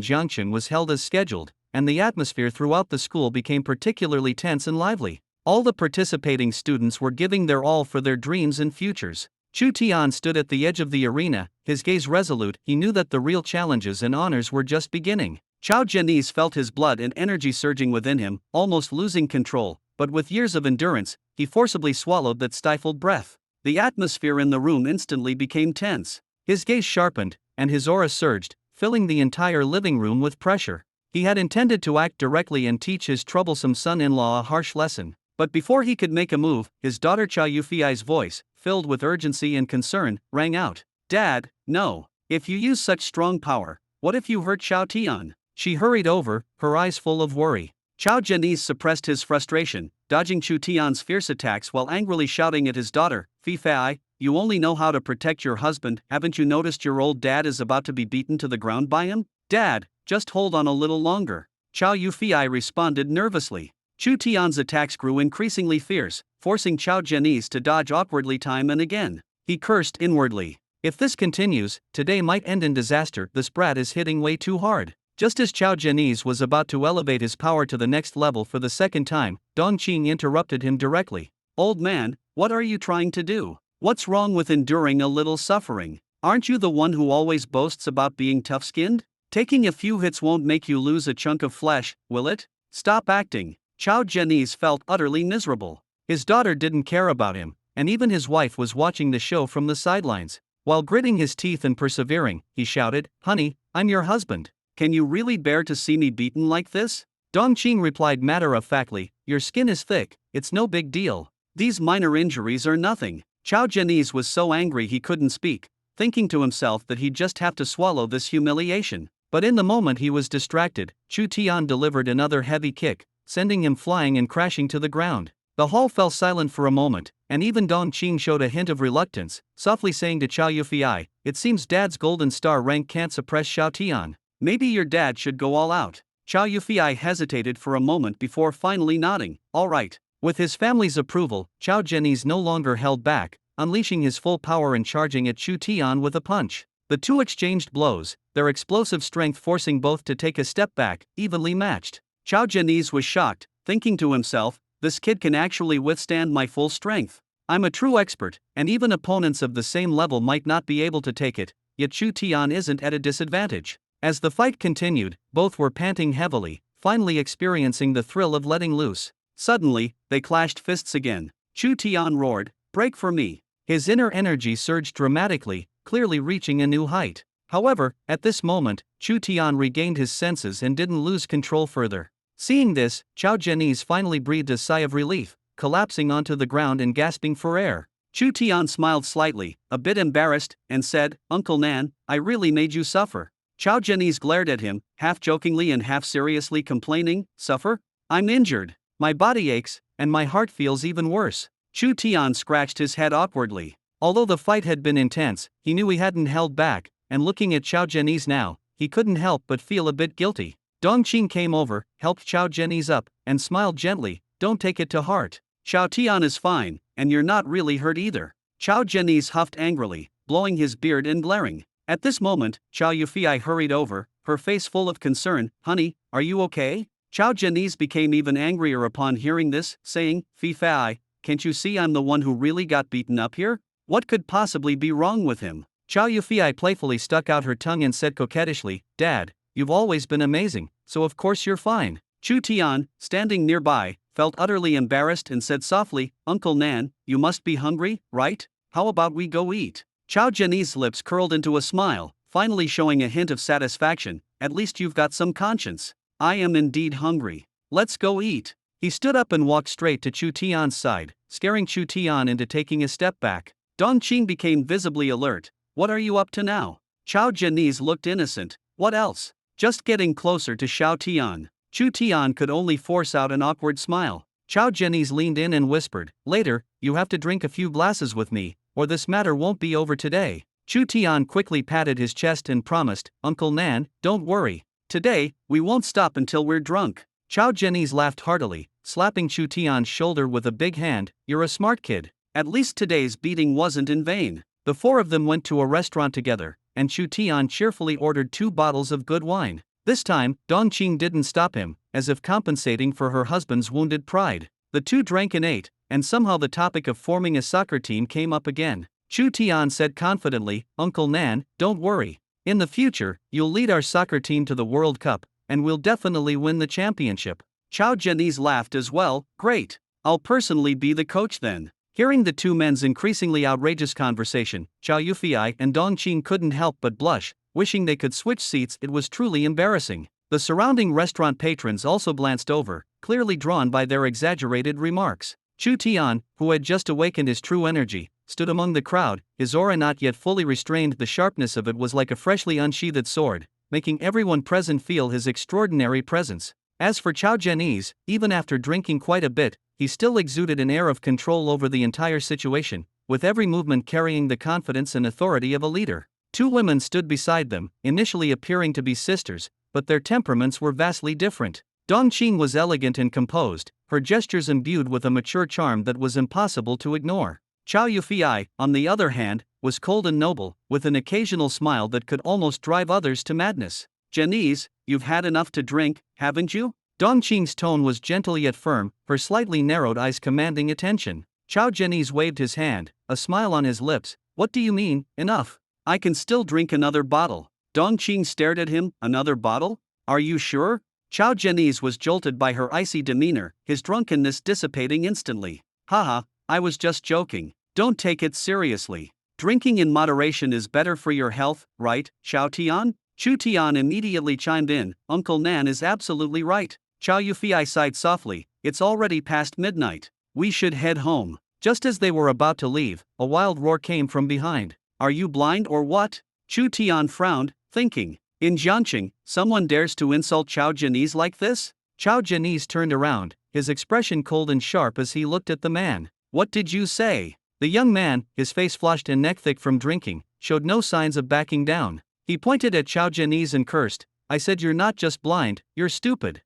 Jiangchen was held as scheduled, and the atmosphere throughout the school became particularly tense and lively. All the participating students were giving their all for their dreams and futures. Chu Tian stood at the edge of the arena, his gaze resolute. He knew that the real challenges and honors were just beginning. Chao Zhenese felt his blood and energy surging within him, almost losing control, but with years of endurance, he forcibly swallowed that stifled breath. The atmosphere in the room instantly became tense. His gaze sharpened, and his aura surged, filling the entire living room with pressure. He had intended to act directly and teach his troublesome son-in-law a harsh lesson. But before he could make a move, his daughter Chow Yufei's voice, filled with urgency and concern, rang out. Dad, no. If you use such strong power, what if you hurt Chao Tian? She hurried over, her eyes full of worry. Chao Zhenese suppressed his frustration, dodging Chu Tian's fierce attacks while angrily shouting at his daughter, Fei, you only know how to protect your husband. Haven't you noticed your old dad is about to be beaten to the ground by him? Dad, just hold on a little longer. Chow Yufei responded nervously. Chu Tian's attacks grew increasingly fierce, forcing Chao Zhenese to dodge awkwardly time and again. He cursed inwardly. If this continues, today might end in disaster. This brat is hitting way too hard. Just as Chao Zhenese was about to elevate his power to the next level for the second time, Dongqing interrupted him directly. Old man, what are you trying to do? What's wrong with enduring a little suffering? Aren't you the one who always boasts about being tough-skinned? Taking a few hits won't make you lose a chunk of flesh, will it? Stop acting. Chao Zhenese felt utterly miserable. His daughter didn't care about him, and even his wife was watching the show from the sidelines. While gritting his teeth and persevering, he shouted, Honey, I'm your husband. Can you really bear to see me beaten like this? Dongqing replied matter-of-factly, Your skin is thick, it's no big deal. These minor injuries are nothing. Chao Zhenese was so angry he couldn't speak, thinking to himself that he'd just have to swallow this humiliation. But in the moment he was distracted, Chu Tian delivered another heavy kick, sending him flying and crashing to the ground. The hall fell silent for a moment, and even Dongqing showed a hint of reluctance, softly saying to Chow Yufei, It seems Dad's golden star rank can't suppress Xiao Tian. Maybe your dad should go all out. Chow Yufei hesitated for a moment before finally nodding, All right. With his family's approval, Chao Zhenese no longer held back, unleashing his full power and charging at Chu Tian with a punch. The two exchanged blows, their explosive strength forcing both to take a step back, evenly matched. Chao Jeniz was shocked, thinking to himself, this kid can actually withstand my full strength. I'm a true expert, and even opponents of the same level might not be able to take it, yet Chu Tian isn't at a disadvantage. As the fight continued, both were panting heavily, finally experiencing the thrill of letting loose. Suddenly, they clashed fists again. Chu Tian roared, "Break for me." His inner energy surged dramatically, clearly reaching a new height. However, at this moment, Chu Tian regained his senses and didn't lose control further. Seeing this, Chao Jeniz finally breathed a sigh of relief, collapsing onto the ground and gasping for air. Chu Tian smiled slightly, a bit embarrassed, and said, "Uncle Nan, I really made you suffer." Chao Jeniz glared at him, half jokingly and half seriously complaining, "Suffer? I'm injured. My body aches, and my heart feels even worse." Chu Tian scratched his head awkwardly. Although the fight had been intense, he knew he hadn't held back, and looking at Chao Jeniz now, he couldn't help but feel a bit guilty. Dongqing came over, helped Chao Jeniz up, and smiled gently, "Don't take it to heart. Chao Tian is fine, and you're not really hurt either." Chao Jeniz huffed angrily, blowing his beard and glaring. At this moment, Chao Yufei hurried over, her face full of concern. "Honey, are you okay?" Chao Jeniz became even angrier upon hearing this, saying, "Fei, can't you see I'm the one who really got beaten up here? What could possibly be wrong with him?" Chao Yufei playfully stuck out her tongue and said coquettishly, "Dad, you've always been amazing, so of course you're fine." Chu Tian, standing nearby, felt utterly embarrassed and said softly, "Uncle Nan, you must be hungry, right? How about we go eat?" Chao Jenny's lips curled into a smile, finally showing a hint of satisfaction. "At least you've got some conscience. I am indeed hungry. Let's go eat." He stood up and walked straight to Chu Tian's side, scaring Chu Tian into taking a step back. Dongqing became visibly alert. "What are you up to now?" Chao Jeniz looked innocent. "What else? Just getting closer to Xiao Tian." Chu Tian could only force out an awkward smile. Chao Jeniz leaned in and whispered, "Later, you have to drink a few glasses with me, or this matter won't be over today." Chu Tian quickly patted his chest and promised, "Uncle Nan, don't worry. Today, we won't stop until we're drunk." Chao Jeniz laughed heartily, slapping Chu Tian's shoulder with a big hand. "You're a smart kid. At least today's beating wasn't in vain." The four of them went to a restaurant together, and Chu Tian cheerfully ordered 2 bottles of good wine. This time, Dongqing didn't stop him, as if compensating for her husband's wounded pride. The two drank and ate, and somehow the topic of forming a soccer team came up again. Chu Tian said confidently, "Uncle Nan, don't worry. In the future, you'll lead our soccer team to the World Cup, and we'll definitely win the championship." Chao Jeniz laughed as well. "Great. I'll personally be the coach then." Hearing the two men's increasingly outrageous conversation, Chao Yufei and Dongqing couldn't help but blush, wishing they could switch seats. It was truly embarrassing. The surrounding restaurant patrons also glanced over, clearly drawn by their exaggerated remarks. Chu Tian, who had just awakened his true energy, stood among the crowd, his aura not yet fully restrained. The sharpness of it was like a freshly unsheathed sword, making everyone present feel his extraordinary presence. As for Chao Jeniz, even after drinking quite a bit, he still exuded an air of control over the entire situation, with every movement carrying the confidence and authority of a leader. 2 women stood beside them, initially appearing to be sisters, but their temperaments were vastly different. Dongqing was elegant and composed, her gestures imbued with a mature charm that was impossible to ignore. Chao Yufei, on the other hand, was cold and noble, with an occasional smile that could almost drive others to madness. "Jeniz, you've had enough to drink, haven't you?" Dongqing's tone was gentle yet firm, her slightly narrowed eyes commanding attention. Chao Jeniz waved his hand, a smile on his lips. "What do you mean, enough? I can still drink another bottle." Dongqing stared at him. "Another bottle? Are you sure?" Chao Jeniz was jolted by her icy demeanor, his drunkenness dissipating instantly. "Haha, I was just joking. Don't take it seriously. Drinking in moderation is better for your health, right, Xiao Tian?" Chu Tian immediately chimed in, "Uncle Nan is absolutely right." Chao Yufei sighed softly, "It's already past midnight. We should head home." Just as they were about to leave, a wild roar came from behind. "Are you blind or what?" Chu Tian frowned, thinking, "In Jiangqing, someone dares to insult Chao Jeniz like this?" Chao Jeniz turned around, his expression cold and sharp as he looked at the man. "What did you say?" The young man, his face flushed and neck thick from drinking, showed no signs of backing down. He pointed at Chao Jeniz and cursed, "I said you're not just blind, you're stupid."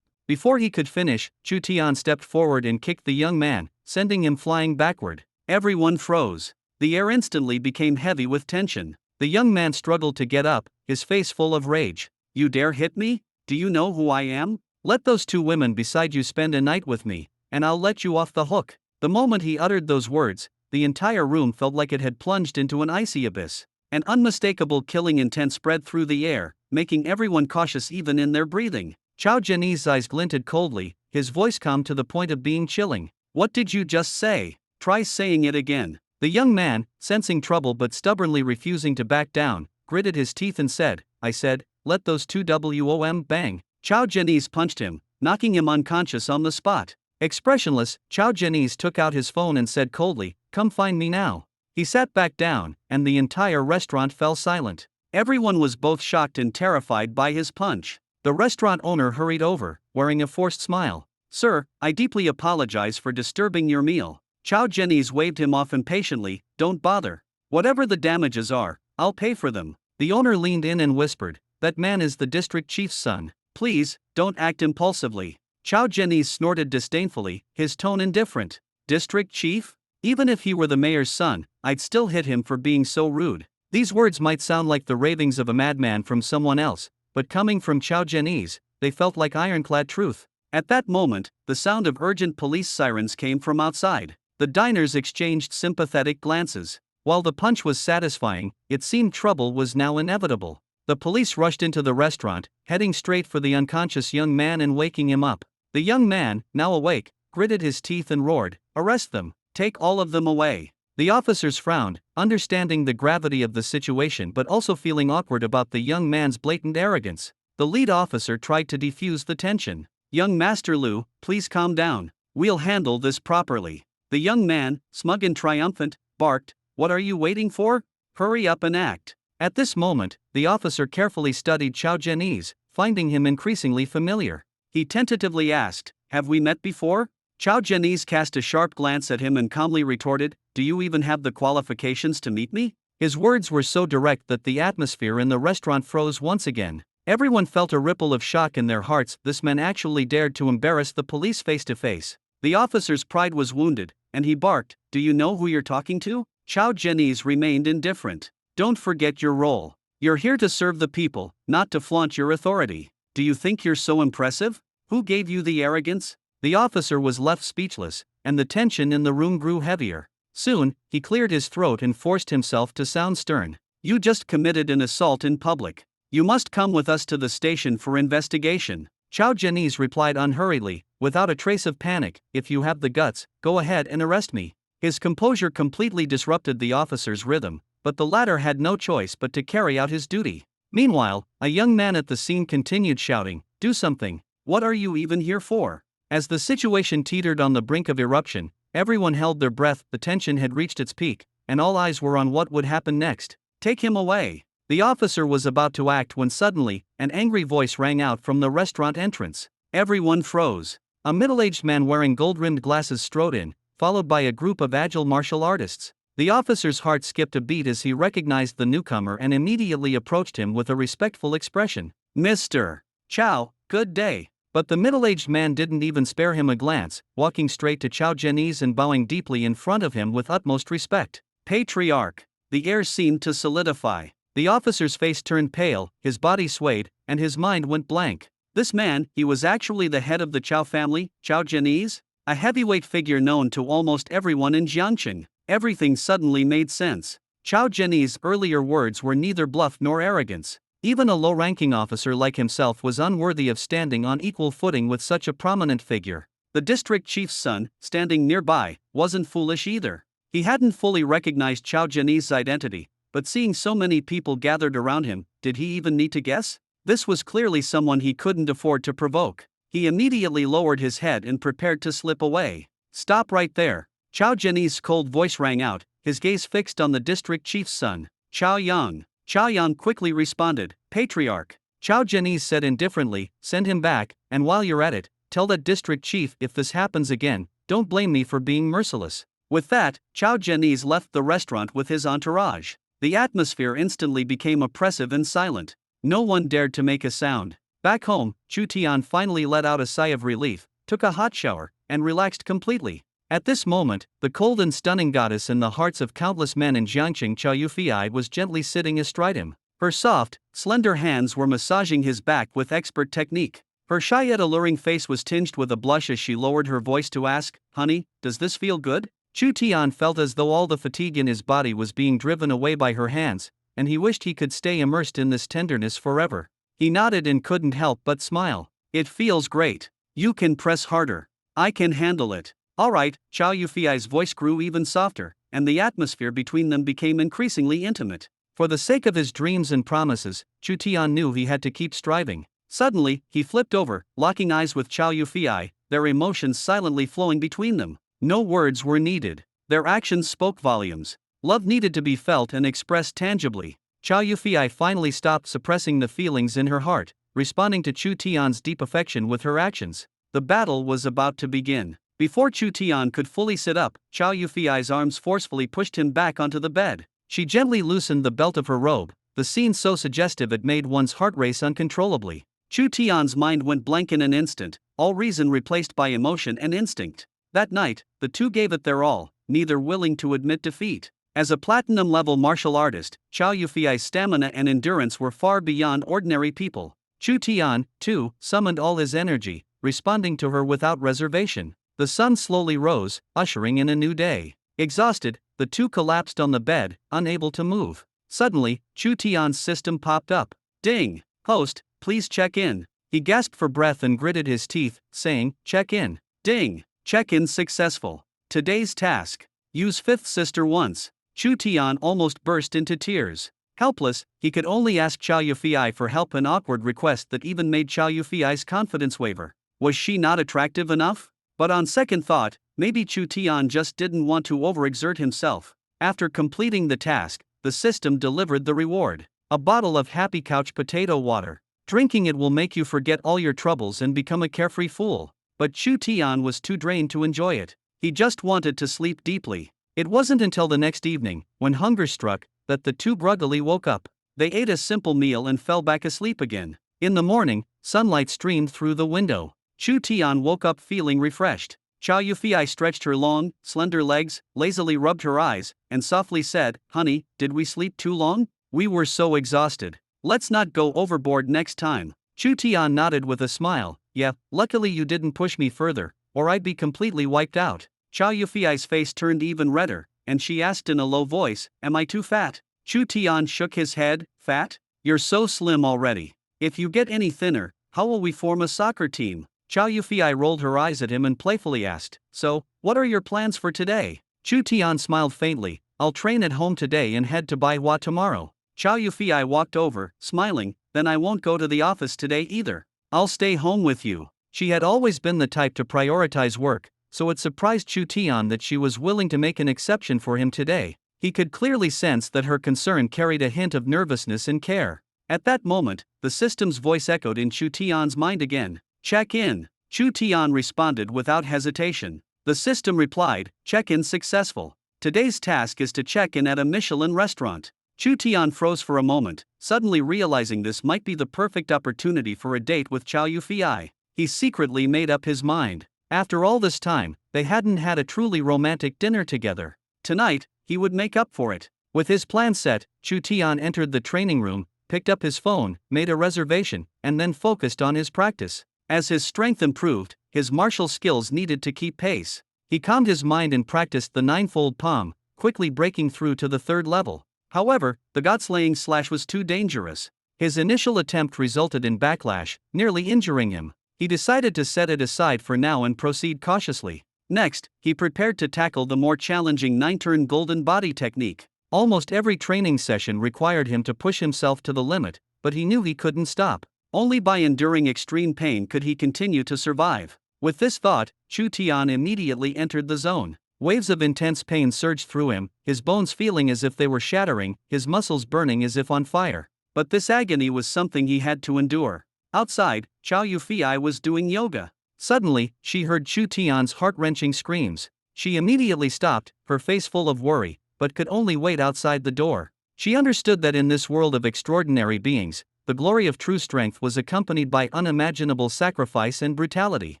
Before he could finish, Chu Tian stepped forward and kicked the young man, sending him flying backward. Everyone froze. The air instantly became heavy with tension. The The young man struggled to get up, his face full of rage. You dare hit me? Do you know who I am? Let those two women beside you spend a night with me, and I'll let you off the hook. The moment he uttered those words, the entire room felt like it had plunged into an icy abyss. An unmistakable killing intent spread through the air, making everyone cautious even in their breathing. Chao Zhenyi's eyes glinted coldly, his voice calm to the point of being chilling. What did you just say? Try saying it again. The young man, sensing trouble but stubbornly refusing to back down, gritted his teeth and said, I said, let those two WOM bang. Chao Zhenyi punched him, knocking him unconscious on the spot. Expressionless, Chao Zhenyi took out his phone and said coldly, come find me now. He sat back down, and the entire restaurant fell silent. Everyone was both shocked and terrified by his punch. The restaurant owner hurried over, wearing a forced smile. Sir, I deeply apologize for disturbing your meal. Chao Zhenyi waved him off impatiently, don't bother. Whatever the damages are, I'll pay for them. The owner leaned in and whispered, that man is the district chief's son. Please, don't act impulsively. Chao Zhenyi snorted disdainfully, his tone indifferent. District chief? Even if he were the mayor's son, I'd still hit him for being so rude. These words might sound like the ravings of a madman from someone else, but coming from Chao Zhenyi, they felt like ironclad truth. At that moment, the sound of urgent police sirens came from outside. The diners exchanged sympathetic glances. While the punch was satisfying, it seemed trouble was now inevitable. The police rushed into the restaurant, heading straight for the unconscious young man and waking him up. The young man, now awake, gritted his teeth and roared, arrest them, take all of them away. The officers frowned, understanding the gravity of the situation but also feeling awkward about the young man's blatant arrogance. The lead officer tried to defuse the tension. Young Master Liu, please calm down. We'll handle this properly. The young man, smug and triumphant, barked, what are you waiting for? Hurry up and act. At this moment, the officer carefully studied Chao Zhenyi, finding him increasingly familiar. He tentatively asked, have we met before? Chao Zhenyi cast a sharp glance at him and calmly retorted, do you even have the qualifications to meet me? His words were so direct that the atmosphere in the restaurant froze once again. Everyone felt a ripple of shock in their hearts. This man actually dared to embarrass the police face to face. The officer's pride was wounded, and he barked, do you know who you're talking to? Chao Zhenyi remained indifferent. Don't forget your role. You're here to serve the people, not to flaunt your authority. Do you think you're so impressive? Who gave you the arrogance? The officer was left speechless, and the tension in the room grew heavier. Soon, he cleared his throat and forced himself to sound stern. You just committed an assault in public. You must come with us to the station for investigation. Chao Zhenyi replied unhurriedly, without a trace of panic, if you have the guts, go ahead and arrest me. His composure completely disrupted the officer's rhythm, but the latter had no choice but to carry out his duty. Meanwhile, a young man at the scene continued shouting, do something. What are you even here for? As the situation teetered on the brink of eruption, everyone held their breath. The tension had reached its peak, and all eyes were on what would happen next. Take him away. The officer was about to act when suddenly, an angry voice rang out from the restaurant entrance. Everyone froze. A middle-aged man wearing gold-rimmed glasses strode in, followed by a group of agile martial artists. The officer's heart skipped a beat as he recognized the newcomer and immediately approached him with a respectful expression. Mr. Chao, good day. But the middle-aged man didn't even spare him a glance, walking straight to Chao Zhenyi and bowing deeply in front of him with utmost respect. Patriarch. The air seemed to solidify. The officer's face turned pale, his body swayed, and his mind went blank. This man, he was actually the head of the Chao family, Chao Zhenyi? A heavyweight figure known to almost everyone in Jiangqing. Everything suddenly made sense. Chao Zhenyi's earlier words were neither bluff nor arrogance. Even a low-ranking officer like himself was unworthy of standing on equal footing with such a prominent figure. The district chief's son, standing nearby, wasn't foolish either. He hadn't fully recognized Chao Zhenyi's identity, but seeing so many people gathered around him, did he even need to guess? This was clearly someone he couldn't afford to provoke. He immediately lowered his head and prepared to slip away. Stop right there. Chao Zhenyi's cold voice rang out, his gaze fixed on the district chief's son, Chao Yang. Chao Yang quickly responded, Patriarch. Chao Zhenyi said indifferently, send him back, and while you're at it, tell that district chief if this happens again, don't blame me for being merciless. With that, Chao Zhenyi left the restaurant with his entourage. The atmosphere instantly became oppressive and silent. No one dared to make a sound. Back home, Chu Tian finally let out a sigh of relief, took a hot shower, and relaxed completely. At this moment, the cold and stunning goddess in the hearts of countless men in Jiangqing Chow Yufei was gently sitting astride him. Her soft, slender hands were massaging his back with expert technique. Her shy yet alluring face was tinged with a blush as she lowered her voice to ask, "Honey, does this feel good?" Chu Tian felt as though all the fatigue in his body was being driven away by her hands, and he wished he could stay immersed in this tenderness forever. He nodded and couldn't help but smile. "It feels great. You can press harder. I can handle it." "Alright." Chow Yufei's voice grew even softer, and the atmosphere between them became increasingly intimate. For the sake of his dreams and promises, Chu Tian knew he had to keep striving. Suddenly, he flipped over, locking eyes with Chow Yufei, their emotions silently flowing between them. No words were needed. Their actions spoke volumes. Love needed to be felt and expressed tangibly. Chow Yufei finally stopped suppressing the feelings in her heart, responding to Chu Tian's deep affection with her actions. The battle was about to begin. Before Chu Tian could fully sit up, Chow Yufei's arms forcefully pushed him back onto the bed. She gently loosened the belt of her robe, the scene so suggestive it made one's heart race uncontrollably. Chu Tian's mind went blank in an instant, all reason replaced by emotion and instinct. That night, the two gave it their all, neither willing to admit defeat. As a platinum-level martial artist, Chow Yufei's stamina and endurance were far beyond ordinary people. Chu Tian, too, summoned all his energy, responding to her without reservation. The sun slowly rose, ushering in a new day. Exhausted, the two collapsed on the bed, unable to move. Suddenly, Chu Tian's system popped up. "Ding! Host, please check in." He gasped for breath and gritted his teeth, saying, "Check in." "Ding! Check-in successful. Today's task: use Fifth Sister once." Chu Tian almost burst into tears. Helpless, he could only ask Chow Yufei for help, an awkward request that even made Chow Yufei's confidence waver. Was she not attractive enough? But on second thought, maybe Chu Tian just didn't want to overexert himself. After completing the task, the system delivered the reward: a bottle of happy couch potato water. Drinking it will make you forget all your troubles and become a carefree fool. But Chu Tian was too drained to enjoy it. He just wanted to sleep deeply. It wasn't until the next evening, when hunger struck, that the two groggily woke up. They ate a simple meal and fell back asleep again. In the morning, sunlight streamed through the window. Chu Tian woke up feeling refreshed. Chow Yufei stretched her long, slender legs, lazily rubbed her eyes, and softly said, "Honey, did we sleep too long? We were so exhausted. Let's not go overboard next time." Chu Tian nodded with a smile. "Yeah, luckily you didn't push me further, or I'd be completely wiped out." Chow Yufei's face turned even redder, and she asked in a low voice, "Am I too fat?" Chu Tian shook his head. "Fat? You're so slim already. If you get any thinner, how will we form a soccer team?" Chow Yufei rolled her eyes at him and playfully asked, "So, what are your plans for today?" Chu Tian smiled faintly. "I'll train at home today and head to Baihua tomorrow." Chow Yufei walked over, smiling. "Then I won't go to the office today either. I'll stay home with you." She had always been the type to prioritize work, so it surprised Chu Tian that she was willing to make an exception for him today. He could clearly sense that her concern carried a hint of nervousness and care. At that moment, the system's voice echoed in Chu Tian's mind again. "Check in." Chu Tian responded without hesitation. The system replied, "Check-in successful. Today's task is to check in at a Michelin restaurant." Chu Tian froze for a moment, suddenly realizing this might be the perfect opportunity for a date with Chow Yufei. He secretly made up his mind. After all this time, they hadn't had a truly romantic dinner together. Tonight, he would make up for it. With his plan set, Chu Tian entered the training room, picked up his phone, made a reservation, and then focused on his practice. As his strength improved, his martial skills needed to keep pace. He calmed his mind and practiced the ninefold palm, quickly breaking through to the third level. However, the god-slaying slash was too dangerous. His initial attempt resulted in backlash, nearly injuring him. He decided to set it aside for now and proceed cautiously. Next, he prepared to tackle the more challenging 9-turn golden body technique. Almost every training session required him to push himself to the limit, but he knew he couldn't stop. Only by enduring extreme pain could he continue to survive. With this thought, Chu Tian immediately entered the zone. Waves of intense pain surged through him, his bones feeling as if they were shattering, his muscles burning as if on fire. But this agony was something he had to endure. Outside, Chow Yufei was doing yoga. Suddenly, she heard Chu Tian's heart-wrenching screams. She immediately stopped, her face full of worry, but could only wait outside the door. She understood that in this world of extraordinary beings, the glory of true strength was accompanied by unimaginable sacrifice and brutality.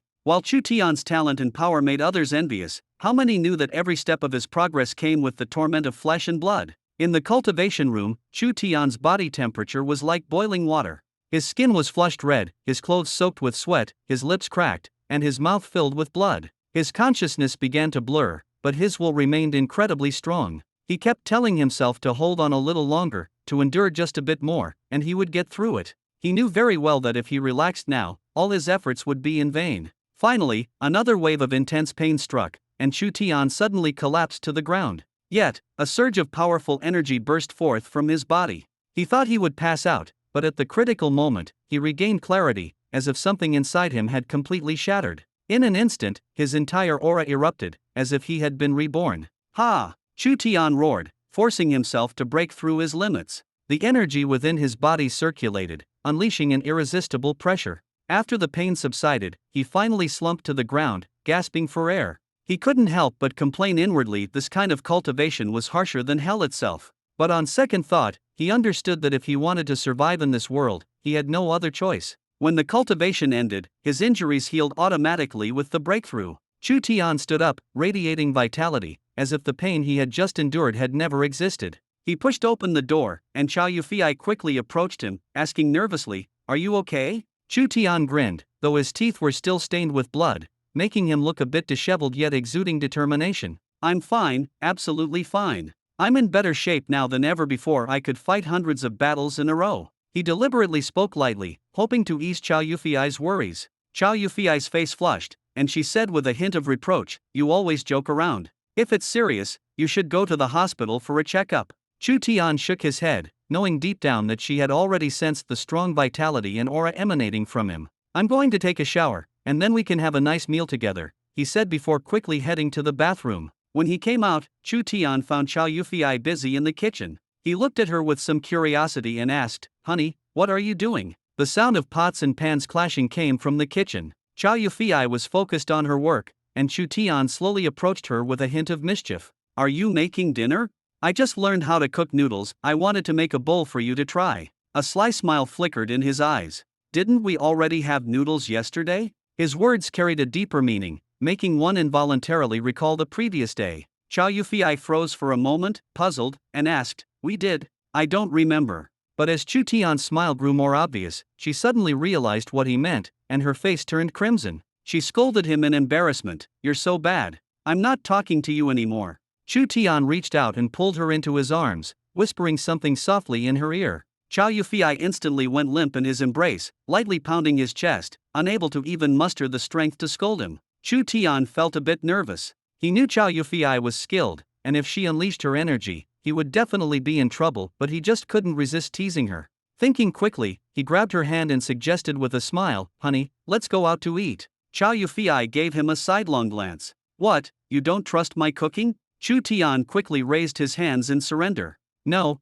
While Chu Tian's talent and power made others envious, how many knew that every step of his progress came with the torment of flesh and blood? In the cultivation room, Chu Tian's body temperature was like boiling water. His skin was flushed red, his clothes soaked with sweat, his lips cracked, and his mouth filled with blood. His consciousness began to blur, but his will remained incredibly strong. He kept telling himself to hold on a little longer, to endure just a bit more, and he would get through it. He knew very well that if he relaxed now, all his efforts would be in vain. Finally, another wave of intense pain struck, and Chu Tian suddenly collapsed to the ground. Yet, a surge of powerful energy burst forth from his body. He thought he would pass out, but at the critical moment, he regained clarity, as if something inside him had completely shattered. In an instant, his entire aura erupted, as if he had been reborn. Ha! Chu Tian roared, forcing himself to break through his limits. The energy within his body circulated, unleashing an irresistible pressure. After the pain subsided, he finally slumped to the ground, gasping for air. He couldn't help but complain inwardly. This kind of cultivation was harsher than hell itself. But on second thought, he understood that if he wanted to survive in this world, he had no other choice. When the cultivation ended, his injuries healed automatically with the breakthrough. Chu Tian stood up, radiating vitality, as if the pain he had just endured had never existed. He pushed open the door, and Chow Yufei quickly approached him, asking nervously, "Are you okay?" Chu Tian grinned, though his teeth were still stained with blood, making him look a bit disheveled yet exuding determination. "I'm fine, absolutely fine. I'm in better shape now than ever before. I could fight hundreds of battles in a row." He deliberately spoke lightly, hoping to ease Chow Yufei's worries. Chow Yufei's face flushed, and she said with a hint of reproach, "You always joke around. If it's serious, you should go to the hospital for a checkup." Chu Tian shook his head, knowing deep down that she had already sensed the strong vitality and aura emanating from him. "I'm going to take a shower, and then we can have a nice meal together," he said before quickly heading to the bathroom. When he came out, Chu Tian found Chow Yufei busy in the kitchen. He looked at her with some curiosity and asked, "Honey, what are you doing?" The sound of pots and pans clashing came from the kitchen. Chow Yufei was focused on her work, and Chu Tian slowly approached her with a hint of mischief. "Are you making dinner?" "I just learned how to cook noodles. I wanted to make a bowl for you to try." A sly smile flickered in his eyes. "Didn't we already have noodles yesterday?" His words carried a deeper meaning, making one involuntarily recall the previous day. Chow Yufei froze for a moment, puzzled, and asked, "We did? I don't remember." But as Chu Tian's smile grew more obvious, she suddenly realized what he meant, and her face turned crimson. She scolded him in embarrassment, "You're so bad. I'm not talking to you anymore." Chu Tian reached out and pulled her into his arms, whispering something softly in her ear. Chow Yufei instantly went limp in his embrace, lightly pounding his chest, unable to even muster the strength to scold him. Chu Tian felt a bit nervous. He knew Chow Yufei was skilled, and if she unleashed her energy, he would definitely be in trouble, but he just couldn't resist teasing her. Thinking quickly, he grabbed her hand and suggested with a smile, "Honey, let's go out to eat." Chow Yufei gave him a sidelong glance. "What, you don't trust my cooking?" Chu Tian quickly raised his hands in surrender. No,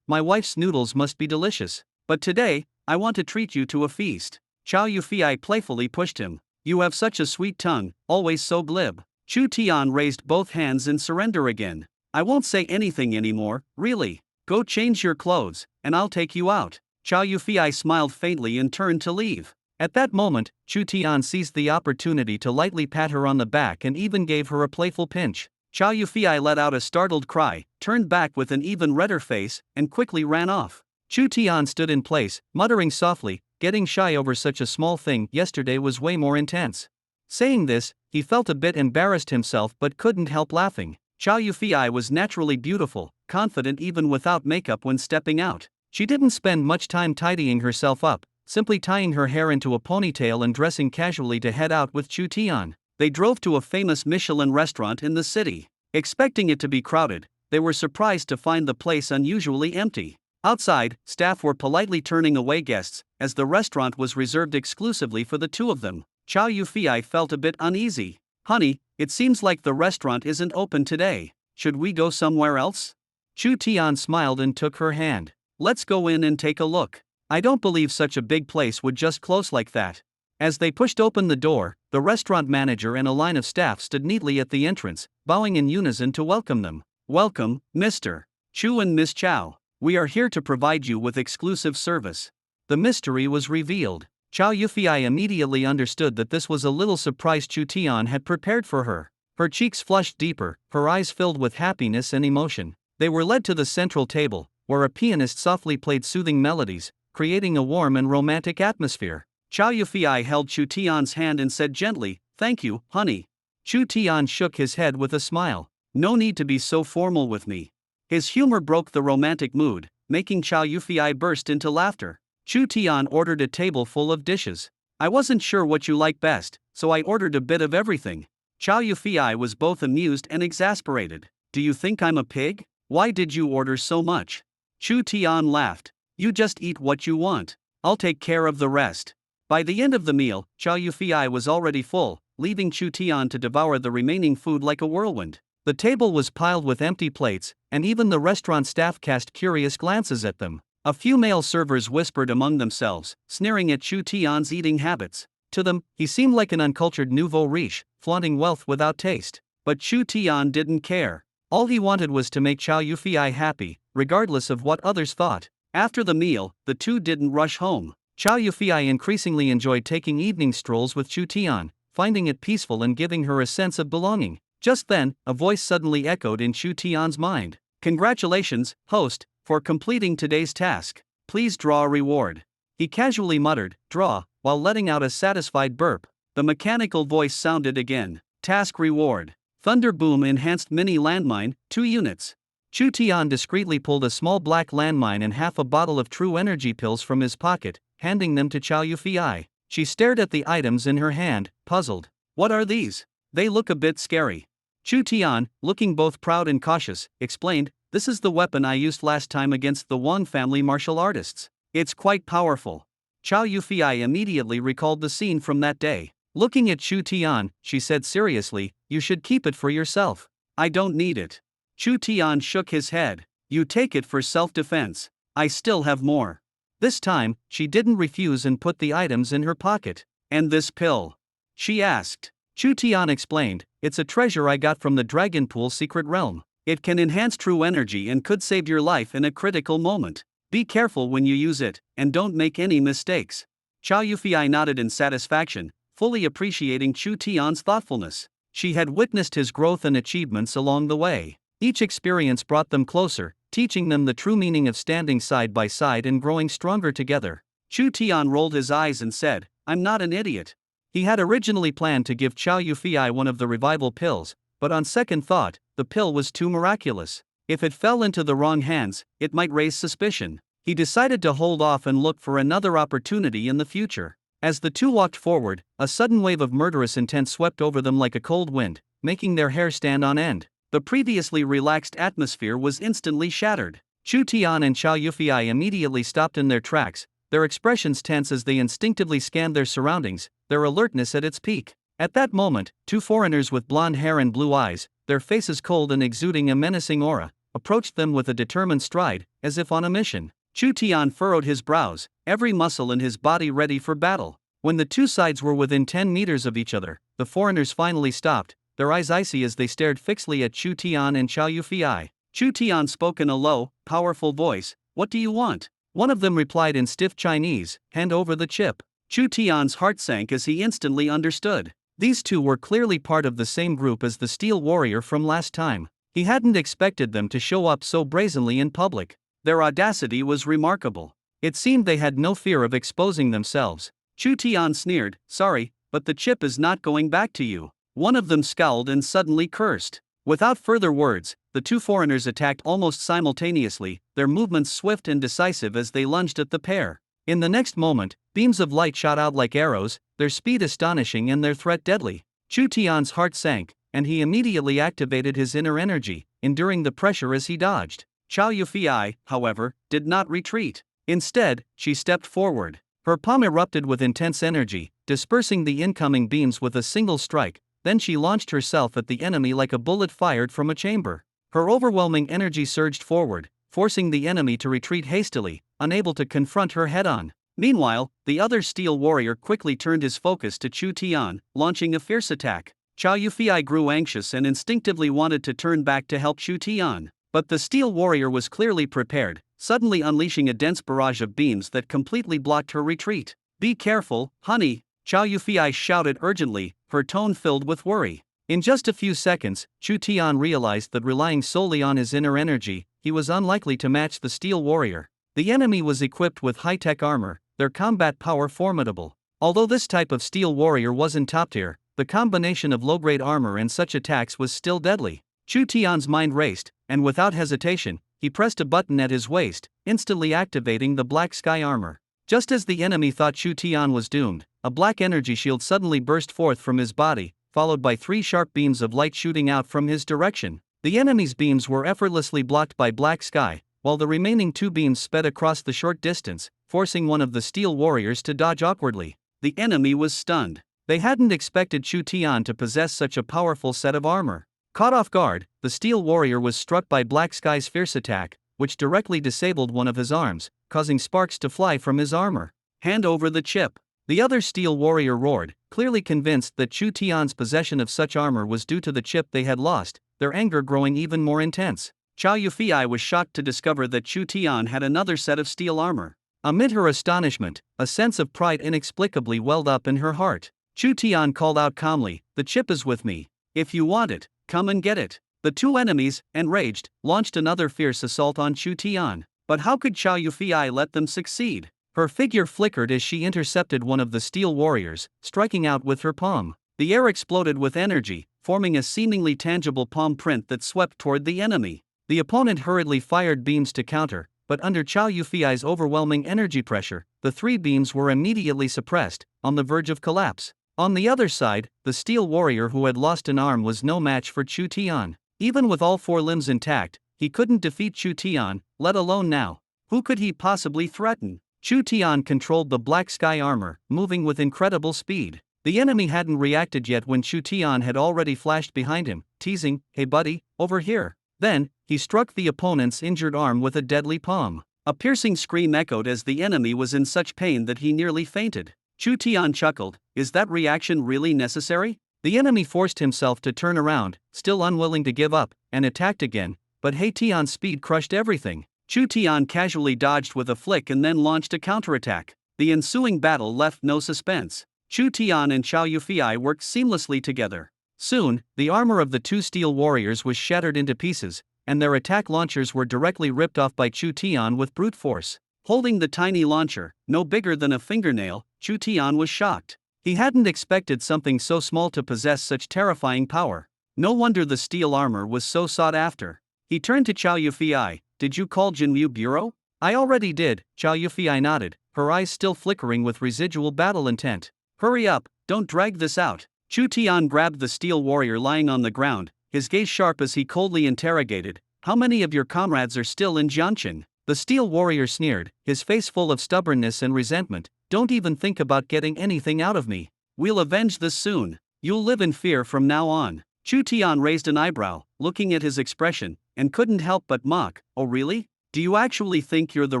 my wife's noodles must be delicious. But today, I want to treat you to a feast." Chow Yufei playfully pushed him. "You have such a sweet tongue, always so glib." Chu Tian raised both hands in surrender again. "I won't say anything anymore, really. Go change your clothes, and I'll take you out." Chow Yufei smiled faintly and turned to leave. At that moment, Chu Tian seized the opportunity to lightly pat her on the back and even gave her a playful pinch. Chow Yufei let out a startled cry, turned back with an even redder face, and quickly ran off. Chu Tian stood in place, muttering softly, getting shy over such a small thing. Yesterday was way more intense. Saying this, he felt a bit embarrassed himself but couldn't help laughing. Chow Yufei was naturally beautiful, confident even without makeup when stepping out. She didn't spend much time tidying herself up, simply tying her hair into a ponytail and dressing casually to head out with Chu Tian. They drove to a famous Michelin restaurant in the city. Expecting it to be crowded, they were surprised to find the place unusually empty. Outside, staff were politely turning away guests, as the restaurant was reserved exclusively for the two of them. Chow Yufei felt a bit uneasy. "Honey, it seems like the restaurant isn't open today. Should we go somewhere else?" Chu Tian smiled and took her hand. "Let's go in and take a look. I don't believe such a big place would just close like that." As they pushed open the door, the restaurant manager and a line of staff stood neatly at the entrance, bowing in unison to welcome them. "Welcome, Mr. Chu and Miss Chow. We are here to provide you with exclusive service." The mystery was revealed. Chow Yufei immediately understood that this was a little surprise Chu Tian had prepared for her. Her cheeks flushed deeper, her eyes filled with happiness and emotion. They were led to the central table, where a pianist softly played soothing melodies, creating a warm and romantic atmosphere. Chow Yufei held Chu Tian's hand and said gently, "Thank you, honey." Chu Tian shook his head with a smile. "No need to be so formal with me." His humor broke the romantic mood, making Chow Yufei burst into laughter. Chu Tian ordered a table full of dishes. "I wasn't sure what you like best, so I ordered a bit of everything." Chow Yufei was both amused and exasperated. "Do you think I'm a pig? Why did you order so much?" Chu Tian laughed. "You just eat what you want. I'll take care of the rest." By the end of the meal, Chow Yufei was already full, leaving Chu Tian to devour the remaining food like a whirlwind. The table was piled with empty plates, and even the restaurant staff cast curious glances at them. A few male servers whispered among themselves, sneering at Chu Tian's eating habits. To them, he seemed like an uncultured nouveau riche, flaunting wealth without taste. But Chu Tian didn't care. All he wanted was to make Chow Yufei happy, regardless of what others thought. After the meal, the two didn't rush home. Chow Yufei increasingly enjoyed taking evening strolls with Chu Tian, finding it peaceful and giving her a sense of belonging. Just then, a voice suddenly echoed in Chu Tian's mind. "Congratulations, host, for completing today's task. Please draw a reward." He casually muttered, "Draw," while letting out a satisfied burp. The mechanical voice sounded again. "Task reward. Thunder Boom Enhanced Mini Landmine, 2 units. Chu Tian discreetly pulled a small black landmine and half a bottle of True Energy pills from his pocket, handing them to Chow Yufei. She stared at the items in her hand, puzzled. "What are these? They look a bit scary." Chu Tian, looking both proud and cautious, explained, "This is the weapon I used last time against the Wang family martial artists. It's quite powerful." Chow Yufei immediately recalled the scene from that day. Looking at Chu Tian, she said seriously, "You should keep it for yourself." "I don't need it." Chu Tian shook his head. "You take it for self-defense. I still have more." This time, she didn't refuse and put the items in her pocket. "And this pill?" she asked. Chu Tian explained, "It's a treasure I got from the Dragon Pool secret realm. It can enhance true energy and could save your life in a critical moment. Be careful when you use it, and don't make any mistakes." Chow Yufei nodded in satisfaction, fully appreciating Chu Tian's thoughtfulness. She had witnessed his growth and achievements along the way. Each experience brought them closer, teaching them the true meaning of standing side by side and growing stronger together. Chu Tian rolled his eyes and said, "I'm not an idiot." He had originally planned to give Chow Yufei one of the revival pills, but on second thought, the pill was too miraculous. If it fell into the wrong hands, it might raise suspicion. He decided to hold off and look for another opportunity in the future. As the two walked forward, a sudden wave of murderous intent swept over them like a cold wind, making their hair stand on end. The previously relaxed atmosphere was instantly shattered. Chu Tian and Chow Yufei immediately stopped in their tracks, their expressions tense as they instinctively scanned their surroundings, their alertness at its peak. At that moment, two foreigners with blonde hair and blue eyes, their faces cold and exuding a menacing aura, approached them with a determined stride, as if on a mission. Chu Tian furrowed his brows, every muscle in his body ready for battle. When the two sides were within 10 meters of each other, the foreigners finally stopped, their eyes icy as they stared fixedly at Chu Tian and Chow Yufei. Chu Tian spoke in a low, powerful voice, "What do you want?" One of them replied in stiff Chinese, "Hand over the chip." Chu Tian's heart sank as he instantly understood. These two were clearly part of the same group as the Steel Warrior from last time. He hadn't expected them to show up so brazenly in public. Their audacity was remarkable. It seemed they had no fear of exposing themselves. Chu Tian sneered, "Sorry, but the chip is not going back to you." One of them scowled and suddenly cursed. Without further words, the two foreigners attacked almost simultaneously, their movements swift and decisive as they lunged at the pair. In the next moment, beams of light shot out like arrows, their speed astonishing and their threat deadly. Chu Tian's heart sank, and he immediately activated his inner energy, enduring the pressure as he dodged. Chow Yufei, however, did not retreat. Instead, she stepped forward. Her palm erupted with intense energy, dispersing the incoming beams with a single strike. Then she launched herself at the enemy like a bullet fired from a chamber. Her overwhelming energy surged forward, forcing the enemy to retreat hastily, unable to confront her head-on. Meanwhile, the other Steel Warrior quickly turned his focus to Chu Tian, launching a fierce attack. Chow Yufei grew anxious and instinctively wanted to turn back to help Chu Tian. But the Steel Warrior was clearly prepared, suddenly unleashing a dense barrage of beams that completely blocked her retreat. Be careful, honey, Chow Yufei shouted urgently, her tone filled with worry. In just a few seconds, Chu Tian realized that relying solely on his inner energy, he was unlikely to match the steel warrior. The enemy was equipped with high-tech armor, their combat power formidable. Although this type of steel warrior wasn't top tier, the combination of low-grade armor and such attacks was still deadly. Chu Tian's mind raced, and without hesitation, he pressed a button at his waist, instantly activating the black sky armor. Just as the enemy thought Chu Tian was doomed, a black energy shield suddenly burst forth from his body, followed by 3 sharp beams of light shooting out from his direction. The enemy's beams were effortlessly blocked by black sky, while the remaining 2 beams sped across the short distance, forcing one of the steel warriors to dodge awkwardly. The enemy was stunned. They hadn't expected Chu Tian to possess such a powerful set of armor. Caught off guard, the steel warrior was struck by Black Sky's fierce attack, which directly disabled one of his arms, causing sparks to fly from his armor. Hand over the chip. The other steel warrior roared, clearly convinced that Chu Tian's possession of such armor was due to the chip they had lost, their anger growing even more intense. Chow Yufei was shocked to discover that Chu Tian had another set of steel armor. Amid her astonishment, a sense of pride inexplicably welled up in her heart. Chu Tian called out calmly, "The chip is with me. If you want it, come and get it." The 2 enemies, enraged, launched another fierce assault on Chu Tian. But how could Chow Yufei let them succeed? Her figure flickered as she intercepted one of the steel warriors, striking out with her palm. The air exploded with energy, forming a seemingly tangible palm print that swept toward the enemy. The opponent hurriedly fired beams to counter, but under Chow Yufei's overwhelming energy pressure, the 3 beams were immediately suppressed, on the verge of collapse. On the other side, the steel warrior who had lost an arm was no match for Chu Tian. Even with all 4 limbs intact, he couldn't defeat Chu Tian, let alone now. Who could he possibly threaten? Chu Tian controlled the black sky armor, moving with incredible speed. The enemy hadn't reacted yet when Chu Tian had already flashed behind him, teasing, "Hey buddy, over here." Then, he struck the opponent's injured arm with a deadly palm. A piercing scream echoed as the enemy was in such pain that he nearly fainted. Chu Tian chuckled, "Is that reaction really necessary?" The enemy forced himself to turn around, still unwilling to give up, and attacked again, but He Tian's speed crushed everything. Chu Tian casually dodged with a flick and then launched a counterattack. The ensuing battle left no suspense. Chu Tian and Chow Yufei worked seamlessly together. Soon, the armor of the 2 steel warriors was shattered into pieces, and their attack launchers were directly ripped off by Chu Tian with brute force. Holding the tiny launcher, no bigger than a fingernail, Chu Tian was shocked. He hadn't expected something so small to possess such terrifying power. No wonder the steel armor was so sought after. He turned to Chow Yufei. "Did you call Jinyu Bureau?" "I already did," Chow Yufei nodded, her eyes still flickering with residual battle intent. "Hurry up, don't drag this out." Chu Tian grabbed the steel warrior lying on the ground, his gaze sharp as he coldly interrogated, "How many of your comrades are still in Jianshan?" The steel warrior sneered, his face full of stubbornness and resentment. "Don't even think about getting anything out of me. We'll avenge this soon. You'll live in fear from now on." Chu Tian raised an eyebrow, looking at his expression, and couldn't help but mock, "Oh really? Do you actually think you're the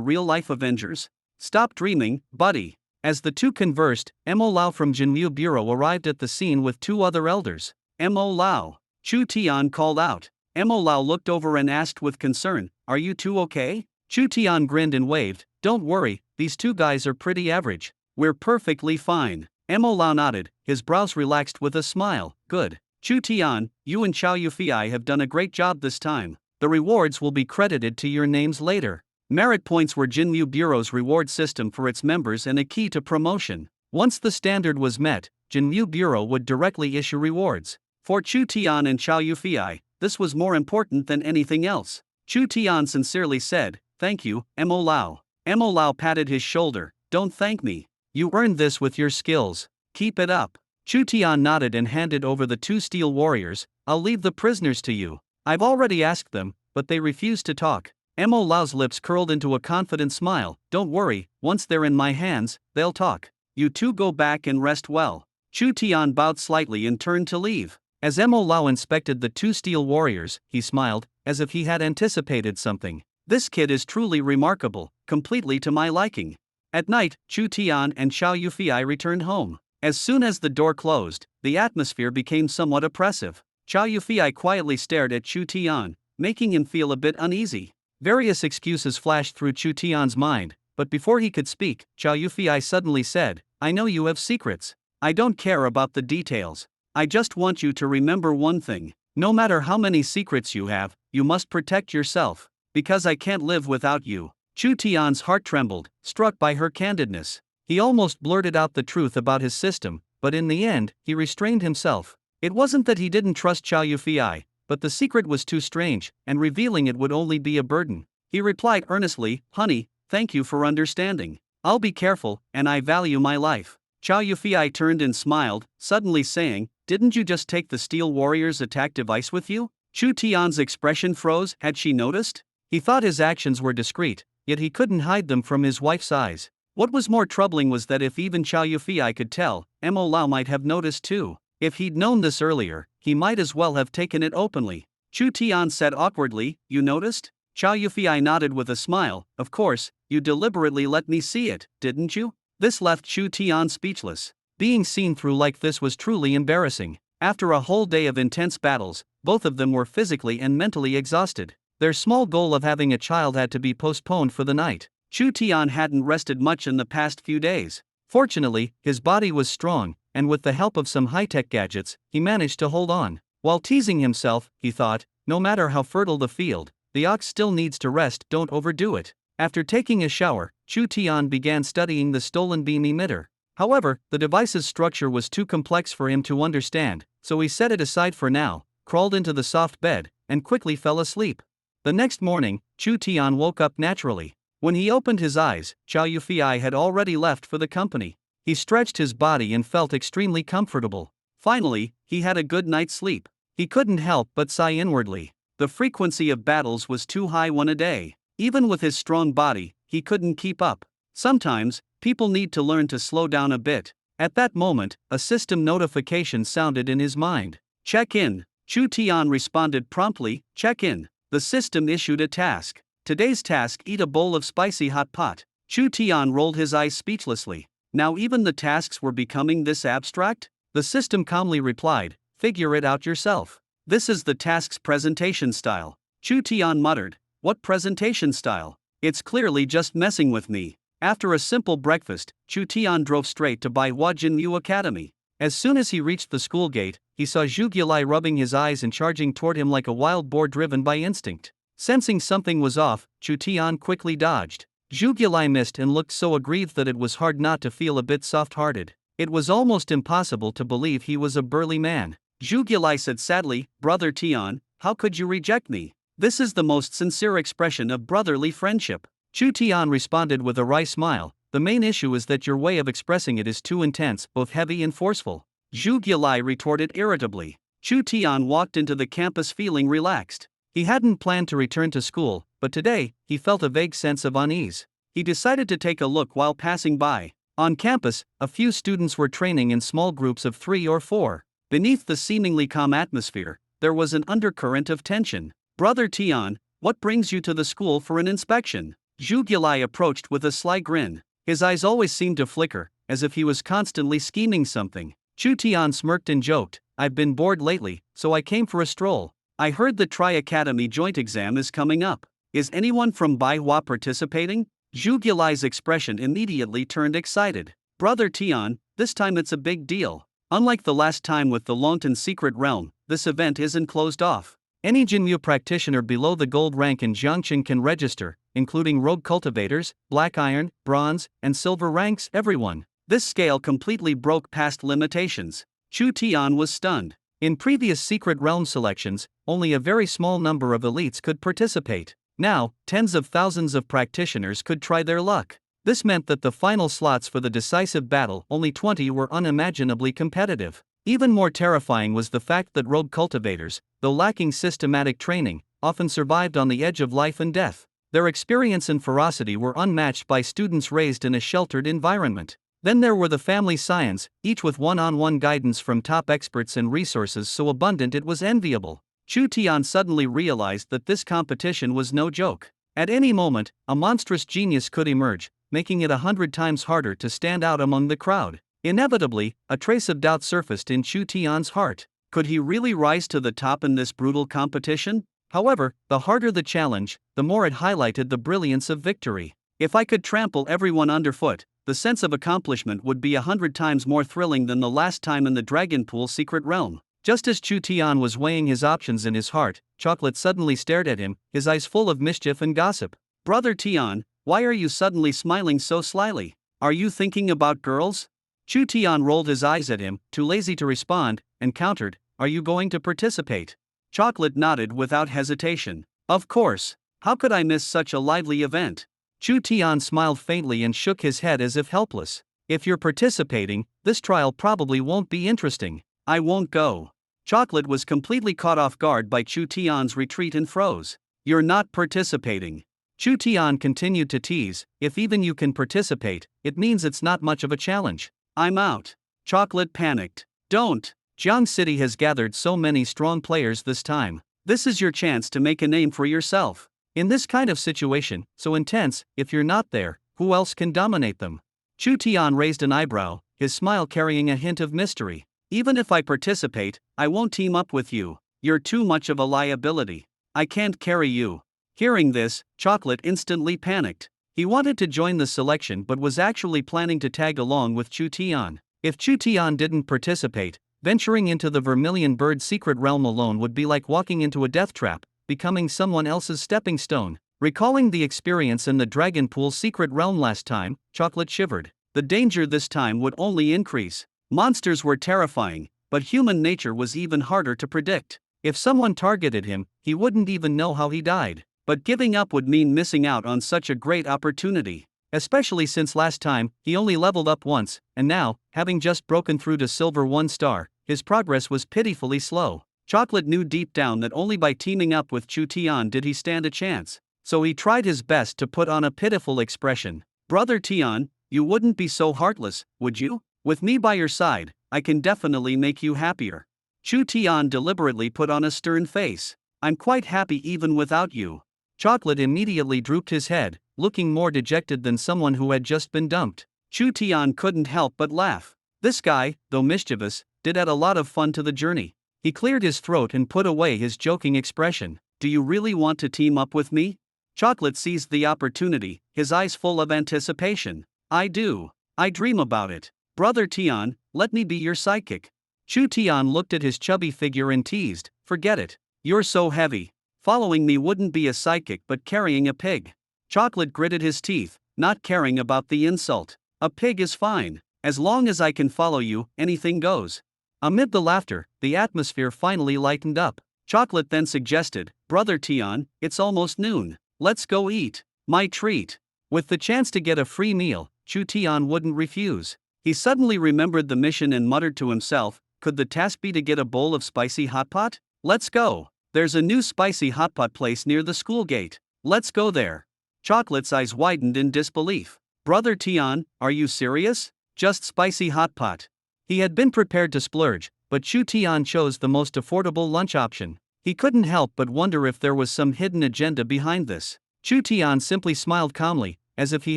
real-life Avengers? Stop dreaming, buddy." As the 2 conversed, Mo Lao from Jinyu Bureau arrived at the scene with 2 other elders. "Mo Lao," Chu Tian called out. Mo Lao looked over and asked with concern, "Are you 2 okay?" Chu Tian grinned and waved, "Don't worry, these 2 guys are pretty average. We're perfectly fine." Mo Lao nodded, his brows relaxed with a smile, "Good. Chu Tian, you and Chow Yufei have done a great job this time. The rewards will be credited to your names later." Merit points were Jinyu Bureau's reward system for its members and a key to promotion. Once the standard was met, Jinyu Bureau would directly issue rewards. For Chu Tian and Chow Yufei, this was more important than anything else. Chu Tian sincerely said, "Thank you, Mo Lao." Mo Lao patted his shoulder, "Don't thank me. You earned this with your skills. Keep it up." Chu Tian nodded and handed over the 2 steel warriors. "I'll leave the prisoners to you. I've already asked them, but they refuse to talk." Mo Lao's lips curled into a confident smile, "Don't worry, once they're in my hands, they'll talk. You 2 go back and rest well." Chu Tian bowed slightly and turned to leave. As Mo Lao inspected the 2 steel warriors, he smiled, as if he had anticipated something. "This kid is truly remarkable, completely to my liking." At night, Chu Tian and Chow Yufei returned home. As soon as the door closed, the atmosphere became somewhat oppressive. Chow Yufei quietly stared at Chu Tian, making him feel a bit uneasy. Various excuses flashed through Chu Tian's mind, but before he could speak, Chow Yufei suddenly said, I know you have secrets. I don't care about the details. I just want you to remember one thing. No matter how many secrets you have, you must protect yourself. Because I can't live without you." Chu Tian's heart trembled, struck by her candidness. He almost blurted out the truth about his system, but in the end, he restrained himself. It wasn't that he didn't trust Chow Yufei, but the secret was too strange, and revealing it would only be a burden. He replied earnestly, "Honey, thank you for understanding. I'll be careful, and I value my life." Chow Yufei turned and smiled, suddenly saying, "Didn't you just take the Steel Warrior's attack device with you?" Chu Tian's expression froze. Had she noticed? He thought his actions were discreet, yet he couldn't hide them from his wife's eyes. What was more troubling was that if even Chow Yufei could tell, Mo Lao might have noticed too. If he'd known this earlier, he might as well have taken it openly. Chu Tian said awkwardly, "You noticed?" Chow Yufei nodded with a smile. "Of course, you deliberately let me see it, didn't you?" This left Chu Tian speechless. Being seen through like this was truly embarrassing. After a whole day of intense battles, both of them were physically and mentally exhausted. Their small goal of having a child had to be postponed for the night. Chu Tian hadn't rested much in the past few days. Fortunately, his body was strong, and with the help of some high-tech gadgets, he managed to hold on. While teasing himself, he thought, no matter how fertile the field, the ox still needs to rest, don't overdo it. After taking a shower, Chu Tian began studying the stolen beam emitter. However, the device's structure was too complex for him to understand, so he set it aside for now, crawled into the soft bed, and quickly fell asleep. The next morning, Chu Tian woke up naturally. When he opened his eyes, Chow Yufei had already left for the company. He stretched his body and felt extremely comfortable. Finally, he had a good night's sleep. He couldn't help but sigh inwardly. The frequency of battles was too high one a day. Even with his strong body, he couldn't keep up. Sometimes, people need to learn to slow down a bit. At that moment, a system notification sounded in his mind. "Check in." Chu Tian responded promptly, "Check in." The system issued a task. Today's task: eat a bowl of spicy hot pot. Chu Tian rolled his eyes speechlessly. Now even the tasks were becoming this abstract? The system calmly replied, "Figure it out yourself. This is the task's presentation style." Chu Tian muttered, "What presentation style? It's clearly just messing with me." After a simple breakfast, Chu Tian drove straight to Bai Hua Jinyu Academy. As soon as he reached the school gate, he saw Zhu Gilai rubbing his eyes and charging toward him like a wild boar driven by instinct. Sensing something was off, Chu Tian quickly dodged. Zhu Gilai missed and looked so aggrieved that it was hard not to feel a bit soft-hearted. It was almost impossible to believe he was a burly man. Zhu Gilai said sadly, "Brother Tian, how could you reject me? This is the most sincere expression of brotherly friendship." Chu Tian responded with a wry smile, "The main issue is that your way of expressing it is too intense, both heavy and forceful." Zhu Gilai retorted irritably. Chu Tian walked into the campus feeling relaxed. He hadn't planned to return to school, but today, he felt a vague sense of unease. He decided to take a look while passing by. On campus, a few students were training in small groups of 3 or 4. Beneath the seemingly calm atmosphere, there was an undercurrent of tension. "Brother Tian, what brings you to the school for an inspection?" Zhu Gilai approached with a sly grin. His eyes always seemed to flicker, as if he was constantly scheming something. Chu Tian smirked and joked, "I've been bored lately, so I came for a stroll. I heard the Tri-Academy joint exam is coming up. Is anyone from Bai Hua participating?" Zhu Gilai's expression immediately turned excited. "Brother Tian, this time it's a big deal. Unlike the last time with the Longtan Secret Realm, this event isn't closed off. Any Jinmu practitioner below the gold rank in Jiangchen can register, including rogue cultivators, black iron, bronze, and silver ranks, everyone." This scale completely broke past limitations. Chu Tian was stunned. In previous Secret Realm selections, only a very small number of elites could participate. Now, tens of thousands of practitioners could try their luck. This meant that the final slots for the decisive battle, only 20, were unimaginably competitive. Even more terrifying was the fact that rogue cultivators, though lacking systematic training, often survived on the edge of life and death. Their experience and ferocity were unmatched by students raised in a sheltered environment. Then there were the family scions, each with one-on-one guidance from top experts and resources so abundant it was enviable. Chu Tian suddenly realized that this competition was no joke. At any moment, a monstrous genius could emerge, making it 100 times harder to stand out among the crowd. Inevitably, a trace of doubt surfaced in Chu Tian's heart. Could he really rise to the top in this brutal competition? However, the harder the challenge, the more it highlighted the brilliance of victory. "If I could trample everyone underfoot, the sense of accomplishment would be 100 times more thrilling than the last time in the Dragon Pool secret realm. Just as Chu Tian was weighing his options in his heart, Chocolate suddenly stared at him, his eyes full of mischief and gossip. Brother Tian, why are you suddenly smiling so slyly? Are you thinking about girls? Chu Tian rolled his eyes at him, too lazy to respond, and countered, are you going to participate? Chocolate nodded without hesitation. Of course. How could I miss such a lively event? Chu Tian smiled faintly and shook his head as if helpless. If you're participating, this trial probably won't be interesting. I won't go. Chocolate was completely caught off guard by Chu Tian's retreat and froze. You're not participating. Chu Tian continued to tease, if even you can participate, it means it's not much of a challenge. I'm out. Chocolate panicked. Don't. Jiang City has gathered so many strong players this time. This is your chance to make a name for yourself. In this kind of situation, so intense, if you're not there, who else can dominate them? Chu Tian raised an eyebrow, his smile carrying a hint of mystery. Even if I participate, I won't team up with you. You're too much of a liability. I can't carry you. Hearing this, Chocolate instantly panicked. He wanted to join the selection but was actually planning to tag along with Chu Tian. If Chu Tian didn't participate, venturing into the Vermilion Bird secret realm alone would be like walking into a death trap, becoming someone else's stepping stone. Recalling the experience in the Dragon Pool secret realm last time, Chocolate shivered. The danger this time would only increase. Monsters were terrifying, but human nature was even harder to predict. If someone targeted him, he wouldn't even know how he died. But giving up would mean missing out on such a great opportunity. Especially since last time, he only leveled up once, and now, having just broken through to Silver 1 star, his progress was pitifully slow. Chocolate knew deep down that only by teaming up with Chu Tian did he stand a chance. So he tried his best to put on a pitiful expression. Brother Tian, you wouldn't be so heartless, would you? With me by your side, I can definitely make you happier. Chu Tian deliberately put on a stern face. I'm quite happy even without you. Chocolate immediately drooped his head, looking more dejected than someone who had just been dumped. Chu Tian couldn't help but laugh. This guy, though mischievous, did add a lot of fun to the journey. He cleared his throat and put away his joking expression. Do you really want to team up with me? Chocolate seized the opportunity, his eyes full of anticipation. I do. I dream about it. Brother Tian, let me be your sidekick. Chu Tian looked at his chubby figure and teased, forget it. You're so heavy. Following me wouldn't be a sidekick but carrying a pig. Chocolate gritted his teeth, not caring about the insult. A pig is fine. As long as I can follow you, anything goes. Amid the laughter, the atmosphere finally lightened up. Chocolate then suggested, Brother Tian, it's almost noon. Let's go eat. My treat. With the chance to get a free meal, Chu Tian wouldn't refuse. He suddenly remembered the mission and muttered to himself, could the task be to get a bowl of spicy hot pot? Let's go. There's a new spicy hot pot place near the school gate. Let's go there. Chocolate's eyes widened in disbelief. Brother Tian, are you serious? Just spicy hot pot. He had been prepared to splurge, but Chu Tian chose the most affordable lunch option. He couldn't help but wonder if there was some hidden agenda behind this. Chu Tian simply smiled calmly, as if he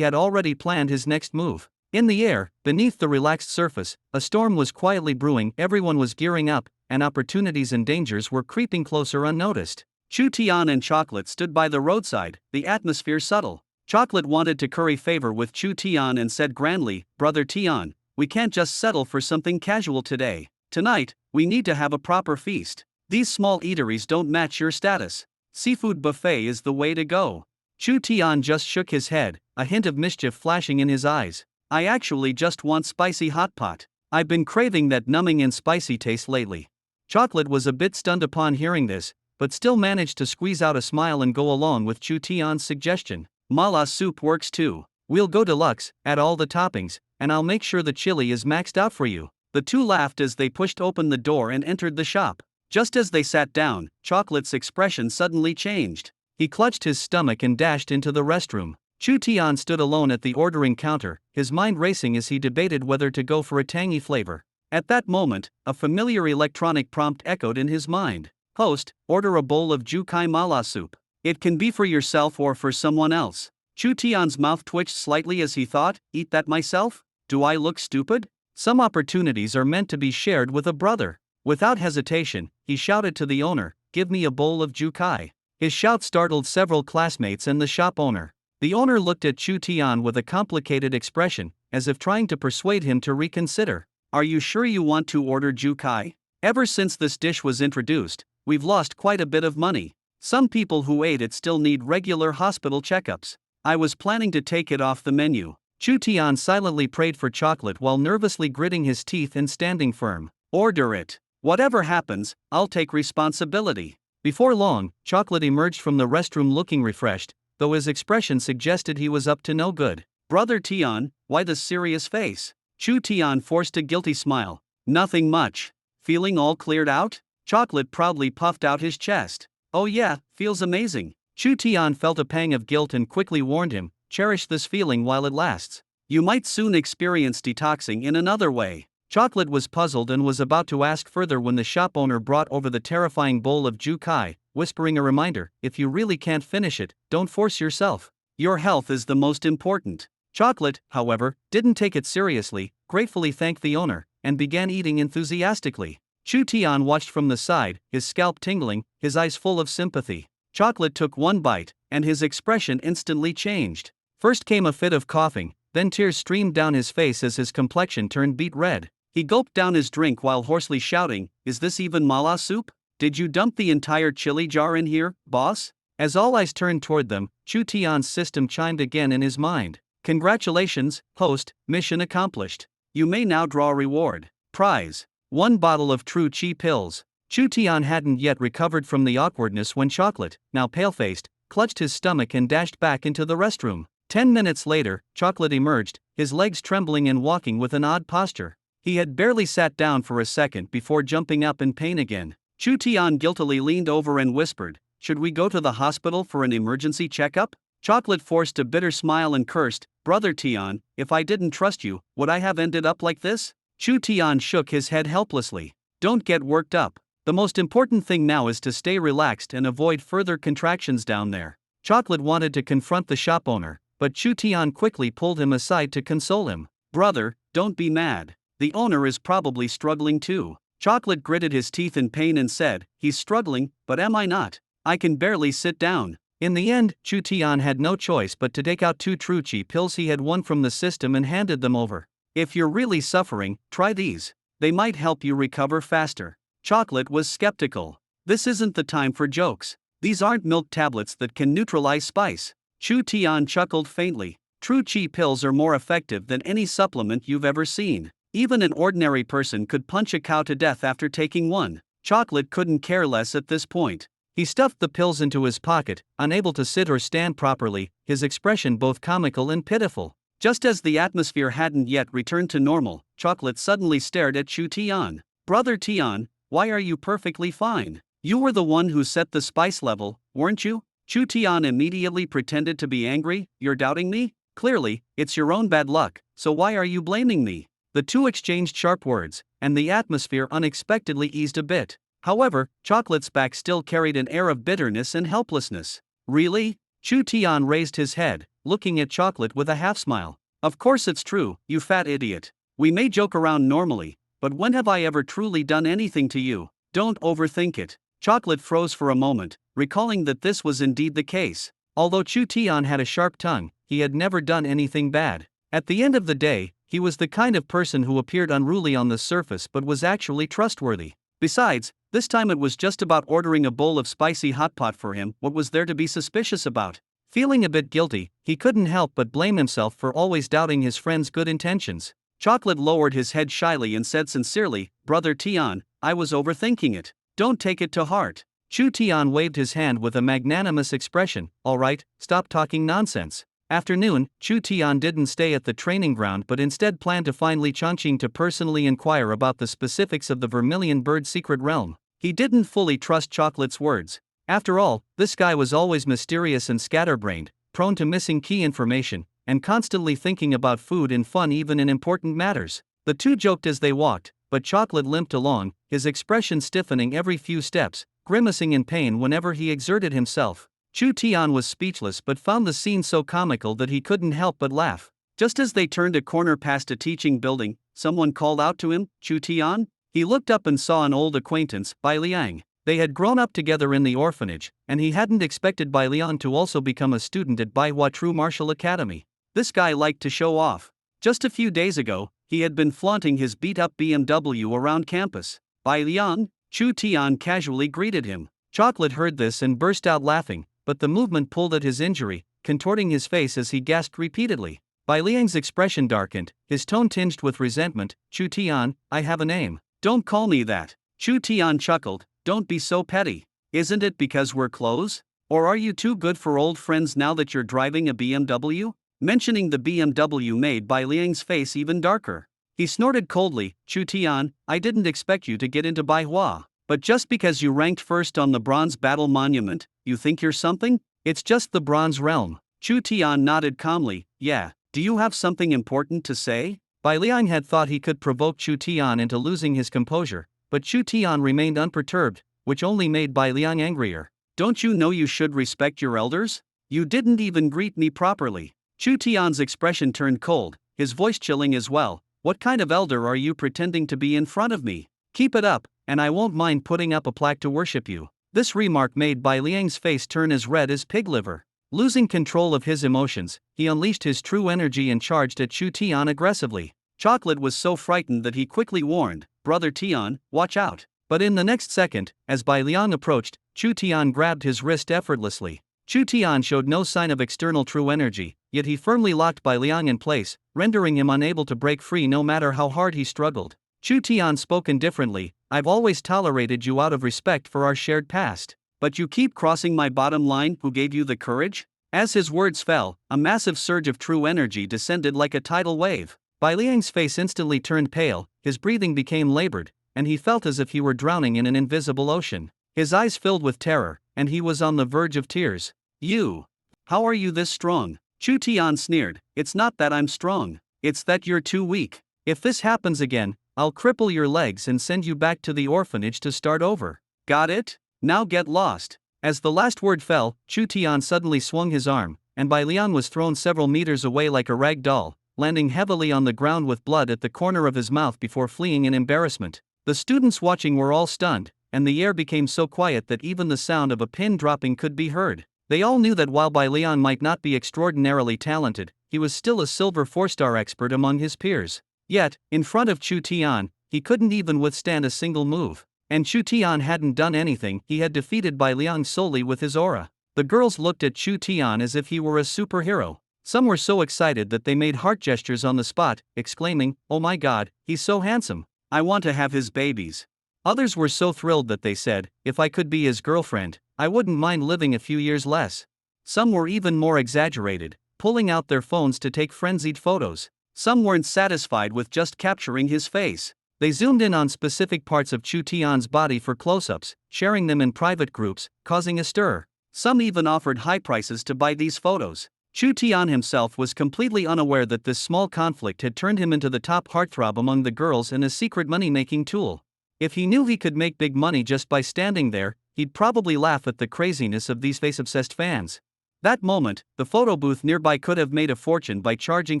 had already planned his next move. In the air, beneath the relaxed surface, a storm was quietly brewing, everyone was gearing up, and opportunities and dangers were creeping closer unnoticed. Chu Tian and Chocolate stood by the roadside, the atmosphere subtle. Chocolate wanted to curry favor with Chu Tian and said grandly, Brother Tian, we can't just settle for something casual today. Tonight, we need to have a proper feast. These small eateries don't match your status. Seafood buffet is the way to go. Chu Tian just shook his head, a hint of mischief flashing in his eyes. I actually just want spicy hot pot. I've been craving that numbing and spicy taste lately. Chocolate was a bit stunned upon hearing this, but still managed to squeeze out a smile and go along with Chu Tian's suggestion. Mala soup works too. We'll go deluxe, add all the toppings, and I'll make sure the chili is maxed out for you. The two laughed as they pushed open the door and entered the shop. Just as they sat down, Chocolate's expression suddenly changed. He clutched his stomach and dashed into the restroom. Chu Tian stood alone at the ordering counter, his mind racing as he debated whether to go for a tangy flavor. At that moment, a familiar electronic prompt echoed in his mind. Host, order a bowl of Jukai Mala soup. It can be for yourself or for someone else. Chu Tian's mouth twitched slightly as he thought, eat that myself? Do I look stupid? Some opportunities are meant to be shared with a brother. Without hesitation, he shouted to the owner, give me a bowl of Jukai. His shout startled several classmates and the shop owner. The owner looked at Chu Tian with a complicated expression, as if trying to persuade him to reconsider. Are you sure you want to order Ju Kai? Ever since this dish was introduced, we've lost quite a bit of money. Some people who ate it still need regular hospital checkups. I was planning to take it off the menu. Chu Tian silently prayed for chocolate while nervously gritting his teeth and standing firm. Order it. Whatever happens, I'll take responsibility. Before long, Chocolate emerged from the restroom looking refreshed, though his expression suggested he was up to no good. Brother Tian, why the serious face? Chu Tian forced a guilty smile. Nothing much. Feeling all cleared out? Chocolate proudly puffed out his chest. Oh yeah, feels amazing. Chu Tian felt a pang of guilt and quickly warned him, cherish this feeling while it lasts. You might soon experience detoxing in another way. Chocolate was puzzled and was about to ask further when the shop owner brought over the terrifying bowl of Ju Kai, whispering a reminder, if you really can't finish it, don't force yourself. Your health is the most important. Chocolate, however, didn't take it seriously, gratefully thanked the owner, and began eating enthusiastically. Chu Tian watched from the side, his scalp tingling, his eyes full of sympathy. Chocolate took one bite, and his expression instantly changed. First came a fit of coughing, then tears streamed down his face as his complexion turned beet red. He gulped down his drink while hoarsely shouting, is this even mala soup? Did you dump the entire chili jar in here, boss? As all eyes turned toward them, Chu Tian's system chimed again in his mind. Congratulations, host, mission accomplished. You may now draw a reward. Prize. 1 bottle of True Chi pills. Chu Tian hadn't yet recovered from the awkwardness when Chocolate, now pale-faced, clutched his stomach and dashed back into the restroom. 10 minutes later, Chocolate emerged, his legs trembling and walking with an odd posture. He had barely sat down for a second before jumping up in pain again. Chu Tian guiltily leaned over and whispered, should we go to the hospital for an emergency checkup? Chocolate forced a bitter smile and cursed, Brother Tian, if I didn't trust you, would I have ended up like this? Chu Tian shook his head helplessly. Don't get worked up. The most important thing now is to stay relaxed and avoid further contractions down there. Chocolate wanted to confront the shop owner, but Chu Tian quickly pulled him aside to console him. Brother, don't be mad. The owner is probably struggling too. Chocolate gritted his teeth in pain and said, he's struggling, but am I not? I can barely sit down. In the end, Chu Tian had no choice but to take out 2 True Chi pills he had won from the system and handed them over. If you're really suffering, try these. They might help you recover faster. Chocolate was skeptical. This isn't the time for jokes. These aren't milk tablets that can neutralize spice. Chu Tian chuckled faintly. True Chi pills are more effective than any supplement you've ever seen. Even an ordinary person could punch a cow to death after taking one. Chocolate couldn't care less at this point. He stuffed the pills into his pocket, unable to sit or stand properly, his expression both comical and pitiful. Just as the atmosphere hadn't yet returned to normal, Chocolate suddenly stared at Chu Tian. Brother Tian, why are you perfectly fine? You were the one who set the spice level, weren't you? Chu Tian immediately pretended to be angry. You're doubting me? Clearly, it's your own bad luck, so why are you blaming me? The two exchanged sharp words, and the atmosphere unexpectedly eased a bit. However, Chocolate's back still carried an air of bitterness and helplessness. Really? Chu Tian raised his head, looking at Chocolate with a half-smile. Of course it's true, you fat idiot. We may joke around normally, but when have I ever truly done anything to you? Don't overthink it. Chocolate froze for a moment, recalling that this was indeed the case. Although Chu Tian had a sharp tongue, he had never done anything bad. At the end of the day, he was the kind of person who appeared unruly on the surface but was actually trustworthy. Besides, this time it was just about ordering a bowl of spicy hot pot for him. What was there to be suspicious about? Feeling a bit guilty, he couldn't help but blame himself for always doubting his friend's good intentions. Chocolate lowered his head shyly and said sincerely, Brother Tian, I was overthinking it. Don't take it to heart. Chu Tian waved his hand with a magnanimous expression. All right, stop talking nonsense. After noon, Chu Tian didn't stay at the training ground but instead planned to find Li Chongqing to personally inquire about the specifics of the Vermilion Bird secret realm. He didn't fully trust Chocolate's words. After all, this guy was always mysterious and scatterbrained, prone to missing key information, and constantly thinking about food and fun even in important matters. The two joked as they walked, but Chocolate limped along, his expression stiffening every few steps, grimacing in pain whenever he exerted himself. Chu Tian was speechless but found the scene so comical that he couldn't help but laugh. Just as they turned a corner past a teaching building, someone called out to him, Chu Tian? He looked up and saw an old acquaintance, Bai Liang. They had grown up together in the orphanage, and he hadn't expected Bai Liang to also become a student at Baihua True Martial Academy. This guy liked to show off. Just a few days ago, he had been flaunting his beat-up BMW around campus. Bai Liang, Chu Tian casually greeted him. Chocolate heard this and burst out laughing, but the movement pulled at his injury, contorting his face as he gasped repeatedly. Bai Liang's expression darkened, his tone tinged with resentment. Chu Tian, I have a name. Don't call me that. Chu Tian chuckled. Don't be so petty. Isn't it because we're close? Or are you too good for old friends now that you're driving a BMW? Mentioning the BMW made Bai Liang's face even darker. He snorted coldly. Chu Tian, I didn't expect you to get into Baihua. But just because you ranked first on the Bronze Battle Monument, you think you're something? It's just the Bronze Realm. Chu Tian nodded calmly. Yeah, do you have something important to say? Bai Liang had thought he could provoke Chu Tian into losing his composure, but Chu Tian remained unperturbed, which only made Bai Liang angrier. Don't you know you should respect your elders? You didn't even greet me properly. Chu Tian's expression turned cold, his voice chilling as well. What kind of elder are you pretending to be in front of me? Keep it up, and I won't mind putting up a plaque to worship you. This remark made Bai Liang's face turn as red as pig liver. Losing control of his emotions, he unleashed his true energy and charged at Chu Tian aggressively. Chocolate was so frightened that he quickly warned, Brother Tian, watch out. But in the next second, as Bai Liang approached, Chu Tian grabbed his wrist effortlessly. Chu Tian showed no sign of external true energy, yet he firmly locked Bai Liang in place, rendering him unable to break free no matter how hard he struggled. Chu Tian spoke indifferently, I've always tolerated you out of respect for our shared past. But you keep crossing my bottom line. Who gave you the courage? As his words fell, a massive surge of true energy descended like a tidal wave. Bai Liang's face instantly turned pale, his breathing became labored, and he felt as if he were drowning in an invisible ocean. His eyes filled with terror, and he was on the verge of tears. How are you this strong? Chu Tian sneered. It's not that I'm strong, it's that you're too weak. If this happens again, I'll cripple your legs and send you back to the orphanage to start over. Got it? Now get lost. As the last word fell, Chu Tian suddenly swung his arm, and Bai Liang was thrown several meters away like a rag doll, landing heavily on the ground with blood at the corner of his mouth before fleeing in embarrassment. The students watching were all stunned, and the air became so quiet that even the sound of a pin dropping could be heard. They all knew that while Bai Liang might not be extraordinarily talented, he was still a silver 4-star expert among his peers. Yet, in front of Chu Tian, he couldn't even withstand a single move. And Chu Tian hadn't done anything, he had defeated Bai Liang solely with his aura. The girls looked at Chu Tian as if he were a superhero. Some were so excited that they made heart gestures on the spot, exclaiming, oh my god, he's so handsome. I want to have his babies. Others were so thrilled that they said, if I could be his girlfriend, I wouldn't mind living a few years less. Some were even more exaggerated, pulling out their phones to take frenzied photos. Some weren't satisfied with just capturing his face. They zoomed in on specific parts of Chu Tian's body for close-ups, sharing them in private groups, causing a stir. Some even offered high prices to buy these photos. Chu Tian himself was completely unaware that this small conflict had turned him into the top heartthrob among the girls and a secret money-making tool. If he knew he could make big money just by standing there, he'd probably laugh at the craziness of these face-obsessed fans. That moment, the photo booth nearby could have made a fortune by charging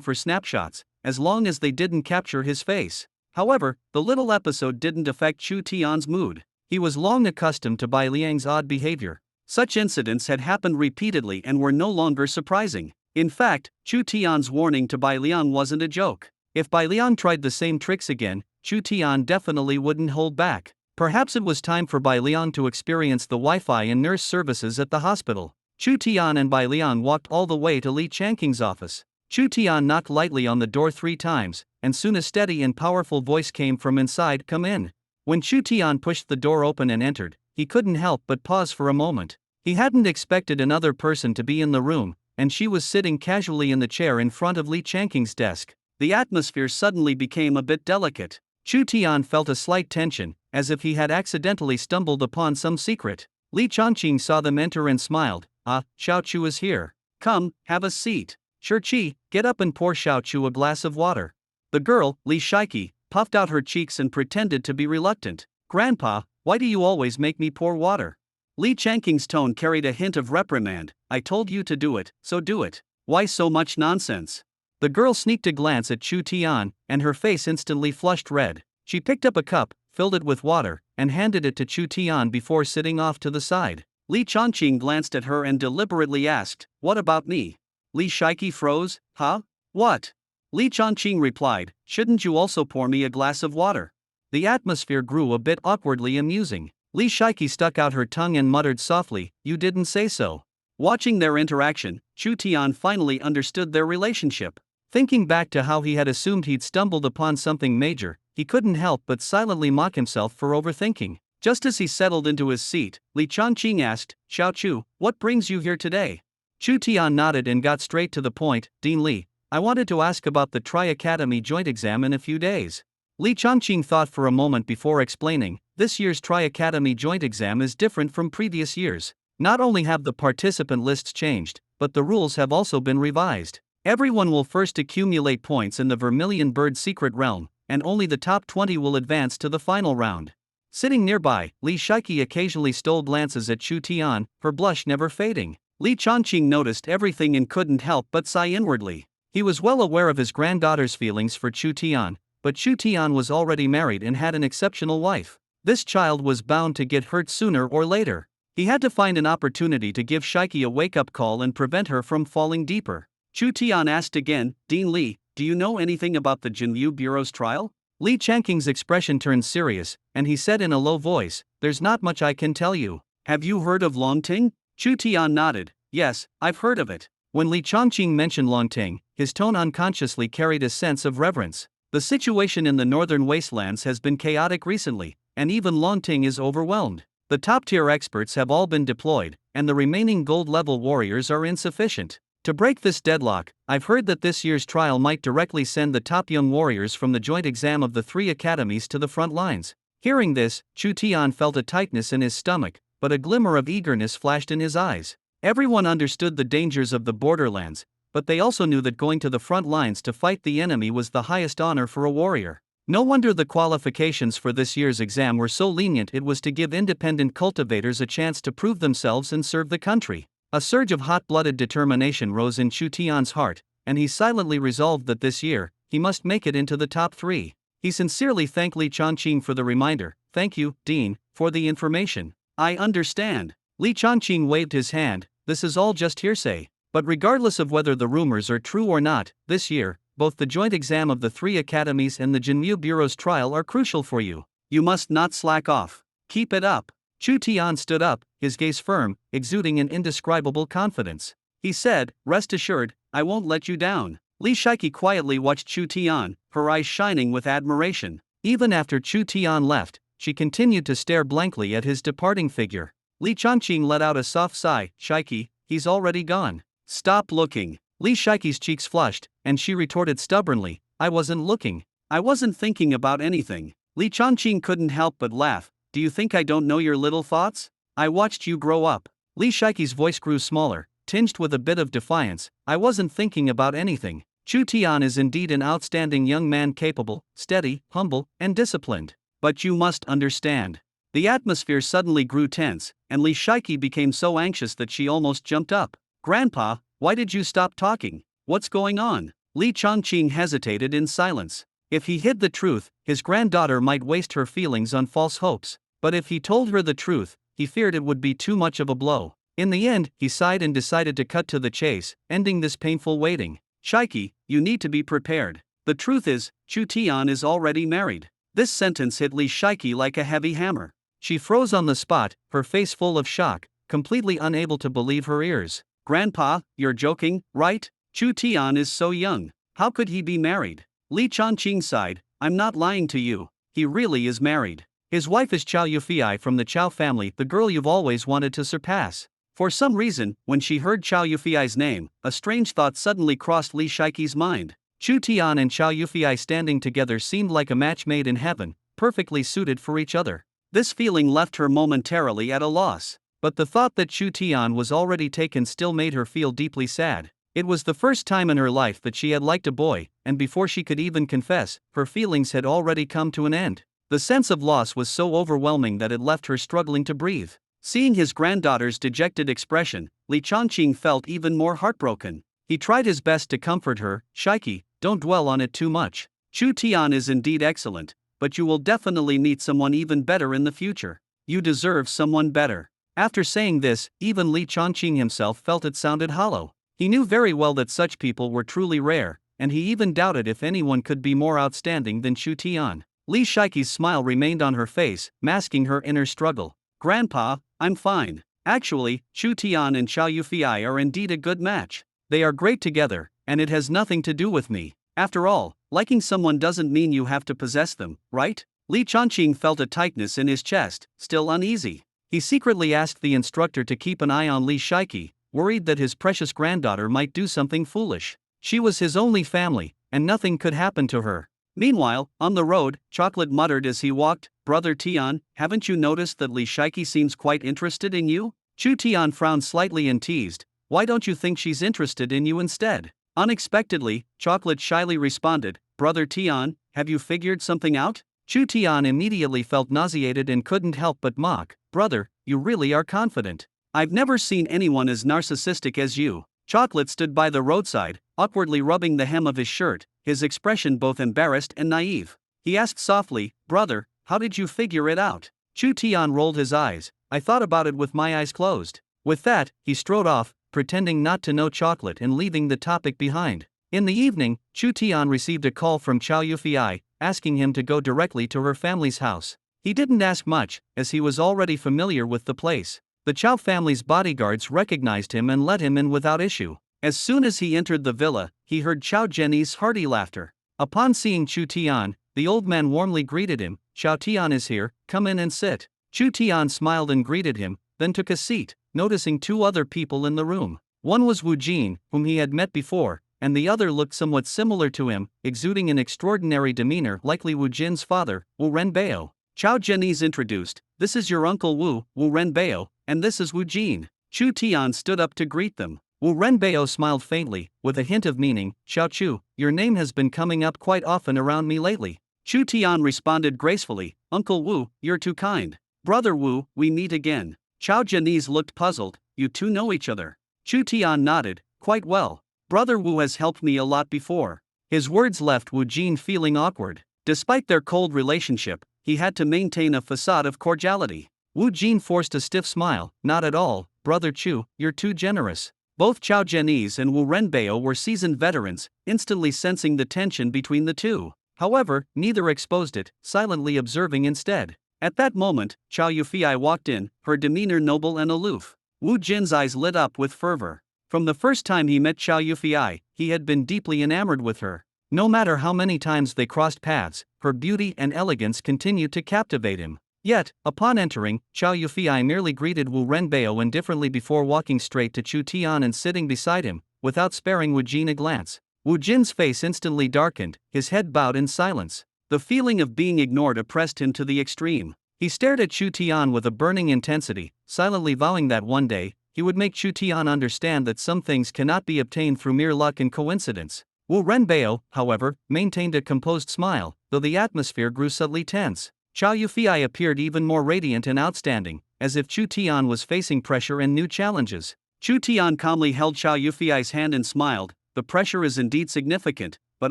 for snapshots, as long as they didn't capture his face. However, the little episode didn't affect Chu Tian's mood. He was long accustomed to Bai Liang's odd behavior. Such incidents had happened repeatedly and were no longer surprising. In fact, Chu Tian's warning to Bai Liang wasn't a joke. If Bai Liang tried the same tricks again, Chu Tian definitely wouldn't hold back. Perhaps it was time for Bai Liang to experience the Wi-Fi and nurse services at the hospital. Chu Tian and Bai Liang walked all the way to Li Changqing's office. Chu Tian knocked lightly on the door 3 times, and soon a steady and powerful voice came from inside, come in. When Chu Tian pushed the door open and entered, he couldn't help but pause for a moment. He hadn't expected another person to be in the room, and she was sitting casually in the chair in front of Li Changqing's desk. The atmosphere suddenly became a bit delicate. Chu Tian felt a slight tension, as if he had accidentally stumbled upon some secret. Li Changqing saw them enter and smiled. Ah, Xiao Chu is here. Come, have a seat. Shirqi, get up and pour Xiao Chu a glass of water. The girl, Li Shiki, puffed out her cheeks and pretended to be reluctant. Grandpa, why do you always make me pour water? Li Changqing's tone carried a hint of reprimand. I told you to do it, so do it. Why so much nonsense? The girl sneaked a glance at Chu Tian, and her face instantly flushed red. She picked up a cup, filled it with water, and handed it to Chu Tian before sitting off to the side. Li Changqing glanced at her and deliberately asked, "What about me?" Li Shiki froze. "Huh? What?" Li Changqing replied, "Shouldn't you also pour me a glass of water?" The atmosphere grew a bit awkwardly amusing. Li Shiki stuck out her tongue and muttered softly, "You didn't say so." Watching their interaction, Chu Tian finally understood their relationship. Thinking back to how he had assumed he'd stumbled upon something major, he couldn't help but silently mock himself for overthinking. Just as he settled into his seat, Li Changqing asked, "Xiao Chu, what brings you here today?" Chu Tian nodded and got straight to the point, "Dean Li, I wanted to ask about the Tri-Academy joint exam in a few days." Li Changqing thought for a moment before explaining, "This year's Tri-Academy joint exam is different from previous years. Not only have the participant lists changed, but the rules have also been revised. Everyone will first accumulate points in the Vermilion Bird Secret Realm, and only the top 20 will advance to the final round." Sitting nearby, Li Shiki occasionally stole glances at Chu Tian, her blush never fading. Li Changqing noticed everything and couldn't help but sigh inwardly. He was well aware of his granddaughter's feelings for Chu Tian, but Chu Tian was already married and had an exceptional wife. This child was bound to get hurt sooner or later. He had to find an opportunity to give Shiki a wake-up call and prevent her from falling deeper. Chu Tian asked again, "Dean Li, do you know anything about the Jinliu Bureau's trial?" Li Changqing's expression turned serious, and he said in a low voice, "There's not much I can tell you. Have you heard of Longting?" Chu Tian nodded, "Yes, I've heard of it." When Li Changqing mentioned Longting, his tone unconsciously carried a sense of reverence. The situation in the northern wastelands has been chaotic recently, and even Longting is overwhelmed. The top-tier experts have all been deployed, and the remaining gold-level warriors are insufficient. To break this deadlock, I've heard that this year's trial might directly send the top young warriors from the joint exam of the 3 academies to the front lines. Hearing this, Chu Tian felt a tightness in his stomach, but a glimmer of eagerness flashed in his eyes. Everyone understood the dangers of the borderlands, but they also knew that going to the front lines to fight the enemy was the highest honor for a warrior. No wonder the qualifications for this year's exam were so lenient. It was to give independent cultivators a chance to prove themselves and serve the country. A surge of hot-blooded determination rose in Chu Tian's heart, and he silently resolved that this year, he must make it into the top 3. He sincerely thanked Li Changqing for the reminder. "Thank you, Dean, for the information. I understand." Li Changqing waved his hand, "This is all just hearsay. But regardless of whether the rumors are true or not, this year, both the joint exam of the 3 academies and the Jinliu Bureau's trial are crucial for you. You must not slack off. Keep it up." Chu Tian stood up, his gaze firm, exuding an indescribable confidence. He said, "Rest assured, I won't let you down." Li Shiki quietly watched Chu Tian, her eyes shining with admiration. Even after Chu Tian left, she continued to stare blankly at his departing figure. Li Changqing let out a soft sigh. "Shiki, he's already gone. Stop looking." Li Shiki's cheeks flushed, and she retorted stubbornly, "I wasn't looking. I wasn't thinking about anything." Li Changqing couldn't help but laugh. "Do you think I don't know your little thoughts? I watched you grow up." Li Shiki's voice grew smaller, tinged with a bit of defiance. "I wasn't thinking about anything. Chu Tian is indeed an outstanding young man, capable, steady, humble, and disciplined. But you must understand." The atmosphere suddenly grew tense, and Li Shiki became so anxious that she almost jumped up. "Grandpa, why did you stop talking? What's going on?" Li Changqing hesitated in silence. If he hid the truth, his granddaughter might waste her feelings on false hopes. But if he told her the truth, he feared it would be too much of a blow. In the end, he sighed and decided to cut to the chase, ending this painful waiting. "Shiki, you need to be prepared. The truth is, Chu Tian is already married." This sentence hit Li Shiki like a heavy hammer. She froze on the spot, her face full of shock, completely unable to believe her ears. "Grandpa, you're joking, right? Chu Tian is so young. How could he be married?" Li Changqing sighed. "I'm not lying to you. He really is married. His wife is Chow Yufei from the Chow family, the girl you've always wanted to surpass." For some reason, when she heard Chow Yufei's name, a strange thought suddenly crossed Li Shiki's mind. Chu Tian and Chow Yufei standing together seemed like a match made in heaven, perfectly suited for each other. This feeling left her momentarily at a loss. But the thought that Chu Tian was already taken still made her feel deeply sad. It was the first time in her life that she had liked a boy, and before she could even confess, her feelings had already come to an end. The sense of loss was so overwhelming that it left her struggling to breathe. Seeing his granddaughter's dejected expression, Li Changqing felt even more heartbroken. He tried his best to comfort her. "Shiki, don't dwell on it too much. Chu Tian is indeed excellent, but you will definitely meet someone even better in the future. You deserve someone better. After saying this, even Li Chongqing himself felt it sounded hollow. He knew very well that such people were truly rare, and he even doubted if anyone could be more outstanding than Chu Tian. Li Shiqi's smile remained on her face, masking her inner struggle. Grandpa, I'm fine. Actually, Chu Tian and Xiao Yufei are indeed a good match. They are great together, and it has nothing to do with me. After all, liking someone doesn't mean you have to possess them, right? Li Chongqing felt a tightness in his chest, still uneasy. He secretly asked the instructor to keep an eye on Li Shiqi, worried that his precious granddaughter might do something foolish. She was his only family, and nothing could happen to her. Meanwhile, on the road, Chocolate muttered as he walked, "Brother Tian, haven't you noticed that Li Shiqi seems quite interested in you?" Chu Tian frowned slightly and teased, "Why don't you think she's interested in you instead?" Unexpectedly, Chocolate shyly responded, "Brother Tian, have you figured something out?" Chu Tian immediately felt nauseated and couldn't help but mock, "Brother, you really are confident. I've never seen anyone as narcissistic as you." Chocolate stood by the roadside, awkwardly rubbing the hem of his shirt, his expression both embarrassed and naive. He asked softly, "Brother, how did you figure it out?" Chu Tian rolled his eyes, "I thought about it with my eyes closed." With that, he strode off, pretending not to know Chocolate and leaving the topic behind. In the evening, Chu Tian received a call from Xiao Yufei, asking him to go directly to her family's house. He didn't ask much, as he was already familiar with the place. The Chao family's bodyguards recognized him and let him in without issue. As soon as he entered the villa, he heard Chao Zhenyi's hearty laughter. Upon seeing Chu Tian, the old man warmly greeted him, "Xiao Tian is here, come in and sit." Chu Tian smiled and greeted him, then took a seat, noticing two other people in the room. One was Wu Jin, whom he had met before, and the other looked somewhat similar to him, exuding an extraordinary demeanor likely Wu Jin's father, Wu Renbei. Chao Zhenyi's introduced, "This is your uncle Wu Renbei, and this is Wu Jin." Chu Tian stood up to greet them. Wu Renbei smiled faintly, with a hint of meaning, "Xiao Chu, your name has been coming up quite often around me lately." Chu Tian responded gracefully, "Uncle Wu, you're too kind. Brother Wu, we meet again." Chao Zhenyi looked puzzled, "You two know each other?" Chu Tian nodded, "Quite well. Brother Wu has helped me a lot before." His words left Wu Jin feeling awkward. Despite their cold relationship, he had to maintain a facade of cordiality. Wu Jin forced a stiff smile, "Not at all, Brother Chu, you're too generous." Both Chao Zhenyi and Wu Renbei were seasoned veterans, instantly sensing the tension between the two. However, neither exposed it, silently observing instead. At that moment, Xiao Yufei walked in, her demeanor noble and aloof. Wu Jin's eyes lit up with fervor. From the first time he met Xiao Yufei, he had been deeply enamored with her. No matter how many times they crossed paths, her beauty and elegance continued to captivate him. Yet, upon entering, Xiao Yufei merely greeted Wu Renbei indifferently before walking straight to Chu Tian and sitting beside him, without sparing Wu Jin a glance. Wu Jin's face instantly darkened, his head bowed in silence. The feeling of being ignored oppressed him to the extreme. He stared at Chu Tian with a burning intensity, silently vowing that one day, he would make Chu Tian understand that some things cannot be obtained through mere luck and coincidence. Wu Renbei, however, maintained a composed smile, though the atmosphere grew subtly tense. Xiao Yufei appeared even more radiant and outstanding, as if Chu Tian was facing pressure and new challenges. Chu Tian calmly held Xiao Yufei's hand and smiled, "The pressure is indeed significant, but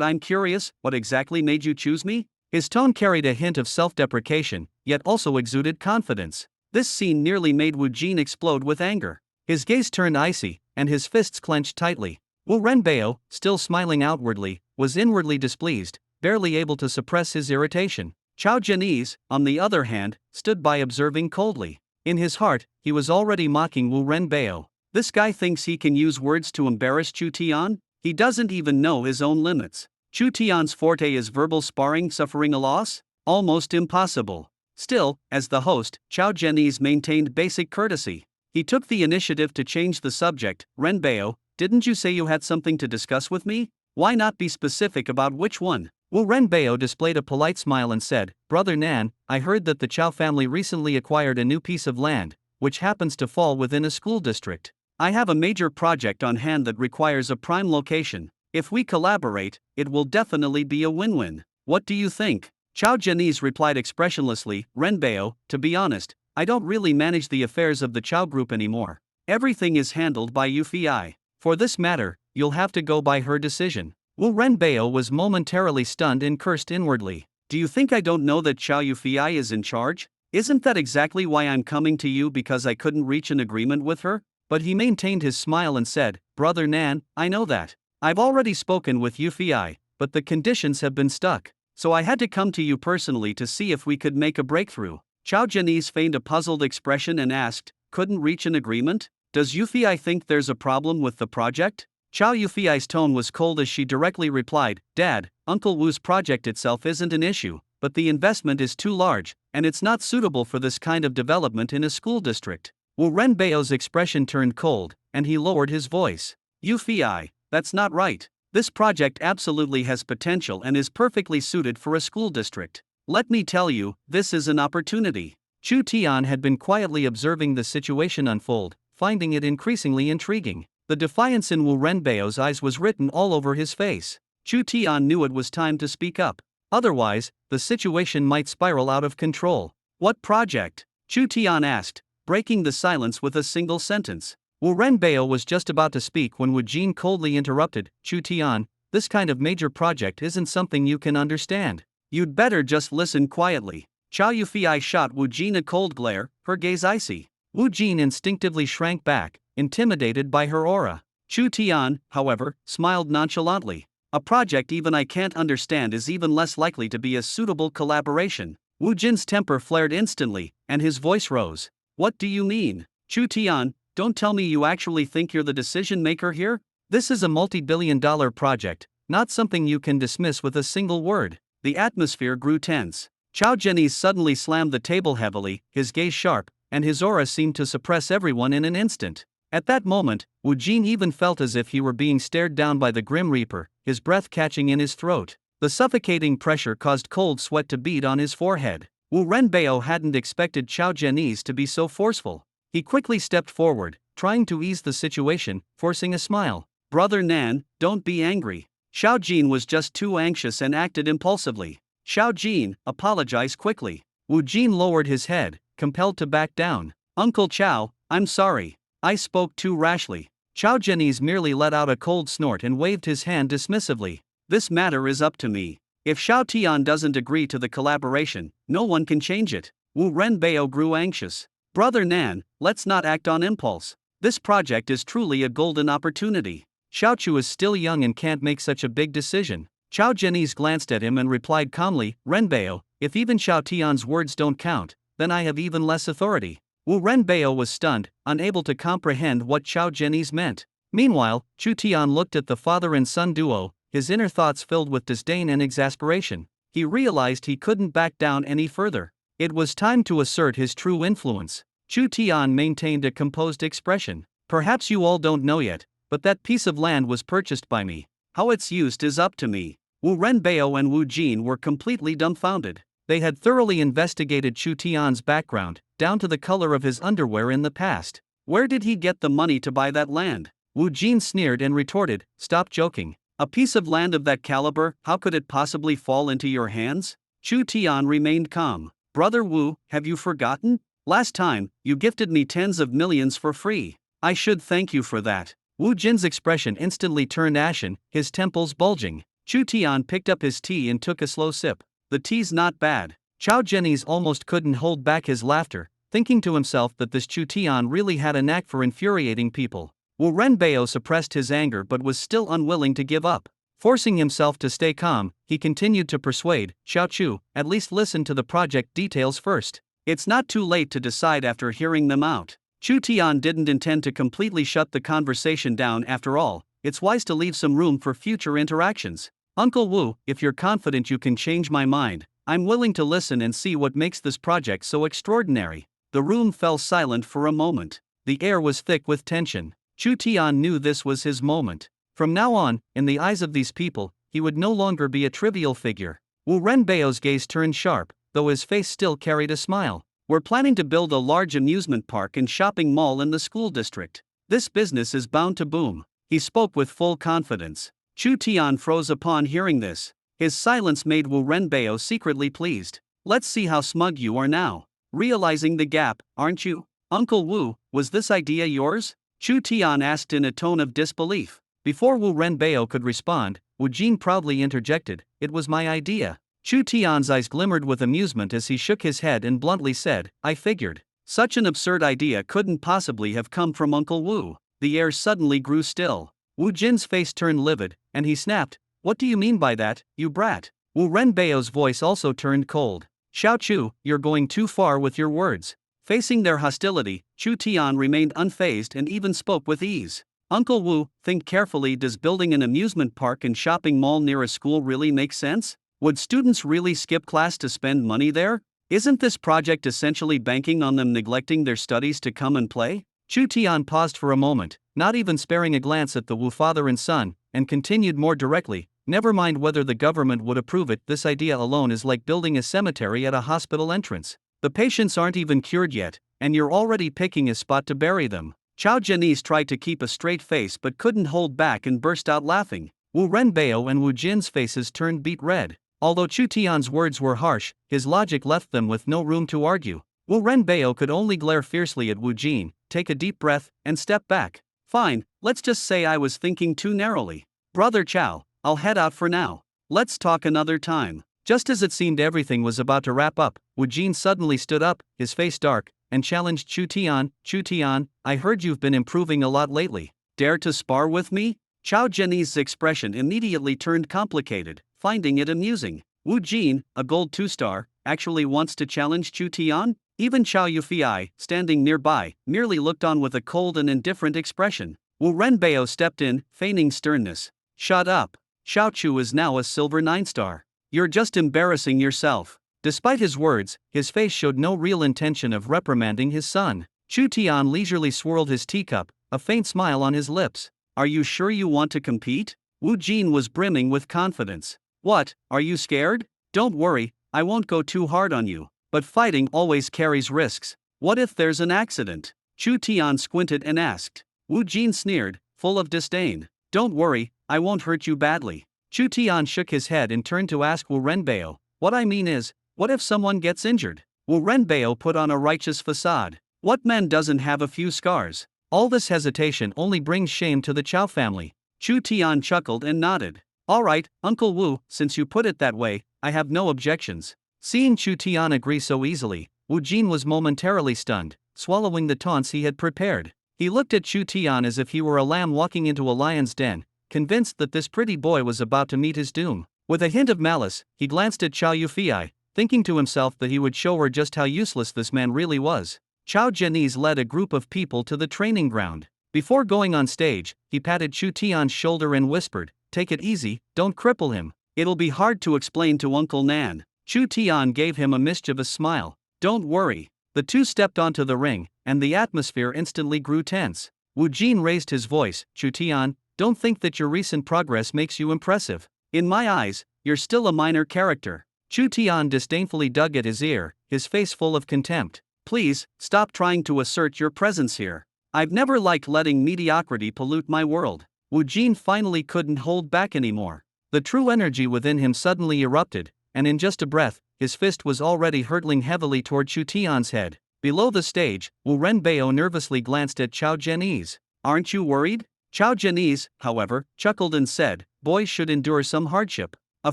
I'm curious, what exactly made you choose me?" His tone carried a hint of self-deprecation, yet also exuded confidence. This scene nearly made Wu Jin explode with anger. His gaze turned icy, and his fists clenched tightly. Wu Renbei, still smiling outwardly, was inwardly displeased, barely able to suppress his irritation. Chao Zhenyi, on the other hand, stood by observing coldly. In his heart, he was already mocking Wu Renbei. This guy thinks he can use words to embarrass Chu Tian? He doesn't even know his own limits. Chu Tian's forte is verbal sparring, suffering a loss? Almost impossible. Still, as the host, Chao Zhenyi maintained basic courtesy. He took the initiative to change the subject. "Renbei, didn't you say you had something to discuss with me? Why not be specific about which one?" Wu Renbei displayed a polite smile and said, "Brother Nan, I heard that the Chao family recently acquired a new piece of land, which happens to fall within a school district. I have a major project on hand that requires a prime location. If we collaborate, it will definitely be a win-win. What do you think?" Chao Zhenyi replied expressionlessly, "Renbei, to be honest, I don't really manage the affairs of the Chao group anymore. Everything is handled by Yufei. For this matter, you'll have to go by her decision." Wu Renbei was momentarily stunned and cursed inwardly. Do you think I don't know that Xiao Yufei is in charge? Isn't that exactly why I'm coming to you, because I couldn't reach an agreement with her? But he maintained his smile and said, Brother Nan, I know that. I've already spoken with Yufei, but the conditions have been stuck. So I had to come to you personally to see if we could make a breakthrough. Chao Jianese feigned a puzzled expression and asked, couldn't reach an agreement? Does Yufei think there's a problem with the project? Chao Yufei's tone was cold as she directly replied, Dad, Uncle Wu's project itself isn't an issue, but the investment is too large, and it's not suitable for this kind of development in a school district. Wu Renbao's expression turned cold, and he lowered his voice. Yufei, that's not right. This project absolutely has potential and is perfectly suited for a school district. Let me tell you, this is an opportunity. Chu Tian had been quietly observing the situation unfold, finding it increasingly intriguing. The defiance in Wu Renbao's eyes was written all over his face. Chu Tian knew it was time to speak up. Otherwise, the situation might spiral out of control. What project? Chu Tian asked, breaking the silence with a single sentence. Wu Renbao was just about to speak when Wu Jin coldly interrupted, Chu Tian, this kind of major project isn't something you can understand. You'd better just listen quietly. Chao Yufei shot Wu Jin a cold glare, her gaze icy. Wu Jin instinctively shrank back, intimidated by her aura. Chu Tian, however, smiled nonchalantly. A project even I can't understand is even less likely to be a suitable collaboration. Wu Jin's temper flared instantly, and his voice rose. What do you mean? Chu Tian, don't tell me you actually think you're the decision maker here? This is a multi-billion-dollar project, not something you can dismiss with a single word. The atmosphere grew tense. Chao Jianese suddenly slammed the table heavily, his gaze sharp, and his aura seemed to suppress everyone in an instant. At that moment, Wu Jin even felt as if he were being stared down by the Grim Reaper, his breath catching in his throat. The suffocating pressure caused cold sweat to bead on his forehead. Wu Renbao hadn't expected Chao Jianese to be so forceful. He quickly stepped forward, trying to ease the situation, forcing a smile. Brother Nan, don't be angry. Xiao Jin was just too anxious and acted impulsively. Xiao Jin, apologize quickly. Wu Jin lowered his head, compelled to back down. Uncle Chao, I'm sorry. I spoke too rashly. Chao Jianese merely let out a cold snort and waved his hand dismissively. This matter is up to me. If Xiao Tian doesn't agree to the collaboration, no one can change it. Wu Renbao grew anxious. Brother Nan, let's not act on impulse. This project is truly a golden opportunity. Xiao Chu is still young and can't make such a big decision. Chao Jianese glanced at him and replied calmly, Renbao, if even Xiao Tian's words don't count, then I have even less authority. Wu Renbao was stunned, unable to comprehend what Chao Jianese meant. Meanwhile, Chu Tian looked at the father and son duo, his inner thoughts filled with disdain and exasperation. He realized he couldn't back down any further. It was time to assert his true influence. Chu Tian maintained a composed expression. Perhaps you all don't know yet, but that piece of land was purchased by me. How it's used is up to me. Wu Renbao and Wu Jin were completely dumbfounded. They had thoroughly investigated Chu Tian's background, down to the color of his underwear in the past. Where did he get the money to buy that land? Wu Jin sneered and retorted, stop joking. A piece of land of that caliber, how could it possibly fall into your hands? Chu Tian remained calm. Brother Wu, have you forgotten? Last time, you gifted me tens of millions for free. I should thank you for that. Wu Jin's expression instantly turned ashen, his temples bulging. Chu Tian picked up his tea and took a slow sip. The tea's not bad. Chao Jianese almost couldn't hold back his laughter, thinking to himself that this Chu Tian really had a knack for infuriating people. Wu Renbao suppressed his anger but was still unwilling to give up. Forcing himself to stay calm, he continued to persuade, Xiao Chu, at least listen to the project details first. It's not too late to decide after hearing them out. Chu Tian didn't intend to completely shut the conversation down after all. It's wise to leave some room for future interactions. Uncle Wu, if you're confident you can change my mind, I'm willing to listen and see what makes this project so extraordinary. The room fell silent for a moment. The air was thick with tension. Chu Tian knew this was his moment. From now on, in the eyes of these people, he would no longer be a trivial figure. Wu Renbao's gaze turned sharp, though his face still carried a smile. We're planning to build a large amusement park and shopping mall in the school district. This business is bound to boom. He spoke with full confidence. Chu Tian froze upon hearing this. His silence made Wu Renbao secretly pleased. Let's see how smug you are now. Realizing the gap, aren't you? Uncle Wu, was this idea yours? Chu Tian asked in a tone of disbelief. Before Wu Renbao could respond, Wu Jin proudly interjected, it was my idea. Chu Tian's eyes glimmered with amusement as he shook his head and bluntly said, I figured. Such an absurd idea couldn't possibly have come from Uncle Wu. The air suddenly grew still. Wu Jin's face turned livid, and he snapped, What do you mean by that, you brat? Wu Renbao's voice also turned cold. Xiao Chu, you're going too far with your words. Facing their hostility, Chu Tian remained unfazed and even spoke with ease. Uncle Wu, think carefully, does building an amusement park and shopping mall near a school really make sense? Would students really skip class to spend money there? Isn't this project essentially banking on them neglecting their studies to come and play? Chu Tian paused for a moment, not even sparing a glance at the Wu father and son, and continued more directly, never mind whether the government would approve it, this idea alone is like building a cemetery at a hospital entrance. The patients aren't even cured yet, and you're already picking a spot to bury them. Chao Jianese tried to keep a straight face but couldn't hold back and burst out laughing. Wu Renbao and Wu Jin's faces turned beet red. Although Chu Tian's words were harsh, his logic left them with no room to argue. Wu Renbao could only glare fiercely at Wu Jin, take a deep breath, and step back. Fine, let's just say I was thinking too narrowly. Brother Chao, I'll head out for now. Let's talk another time. Just as it seemed everything was about to wrap up, Wu Jin suddenly stood up, his face dark, and challenged Chu Tian. Chu Tian, I heard you've been improving a lot lately. Dare to spar with me? Chao Jianese's expression immediately turned complicated, finding it amusing. Wu Jin, a gold 2-star, actually wants to challenge Chu Tian? Even Chao Yufei, standing nearby, merely looked on with a cold and indifferent expression. Wu Renbao stepped in, feigning sternness. Shut up. Xiao Chu is now a silver 9-star. You're just embarrassing yourself. Despite his words, his face showed no real intention of reprimanding his son. Chu Tian leisurely swirled his teacup, a faint smile on his lips. Are you sure you want to compete? Wu Jin was brimming with confidence. What, are you scared? Don't worry, I won't go too hard on you. But fighting always carries risks. What if there's an accident? Chu Tian squinted and asked. Wu Jin sneered, full of disdain. Don't worry, I won't hurt you badly. Chu Tian shook his head and turned to ask Wu Renbao. What I mean is, what if someone gets injured? Wu Renbao put on a righteous facade. What man doesn't have a few scars? All this hesitation only brings shame to the Chao family. Chu Tian chuckled and nodded. All right, Uncle Wu, since you put it that way, I have no objections. Seeing Chu Tian agree so easily, Wu Jin was momentarily stunned, swallowing the taunts he had prepared. He looked at Chu Tian as if he were a lamb walking into a lion's den, convinced that this pretty boy was about to meet his doom. With a hint of malice, he glanced at Chao Yufei, thinking to himself that he would show her just how useless this man really was. Chao Jianese led a group of people to the training ground. Before going on stage, he patted Chu Tian's shoulder and whispered, Take it easy, don't cripple him. It'll be hard to explain to Uncle Nan. Chu Tian gave him a mischievous smile. Don't worry. The two stepped onto the ring, and the atmosphere instantly grew tense. Wu Jin raised his voice. Chu Tian, don't think that your recent progress makes you impressive. In my eyes, you're still a minor character. Chu Tian disdainfully dug at his ear, his face full of contempt. Please, stop trying to assert your presence here. I've never liked letting mediocrity pollute my world. Wu Jin finally couldn't hold back anymore. The true energy within him suddenly erupted, and in just a breath, his fist was already hurtling heavily toward Chu Tian's head. Below the stage, Wu Renbao nervously glanced at Chao Jianese. Aren't you worried? Chao Jianese, however, chuckled and said, Boys should endure some hardship. A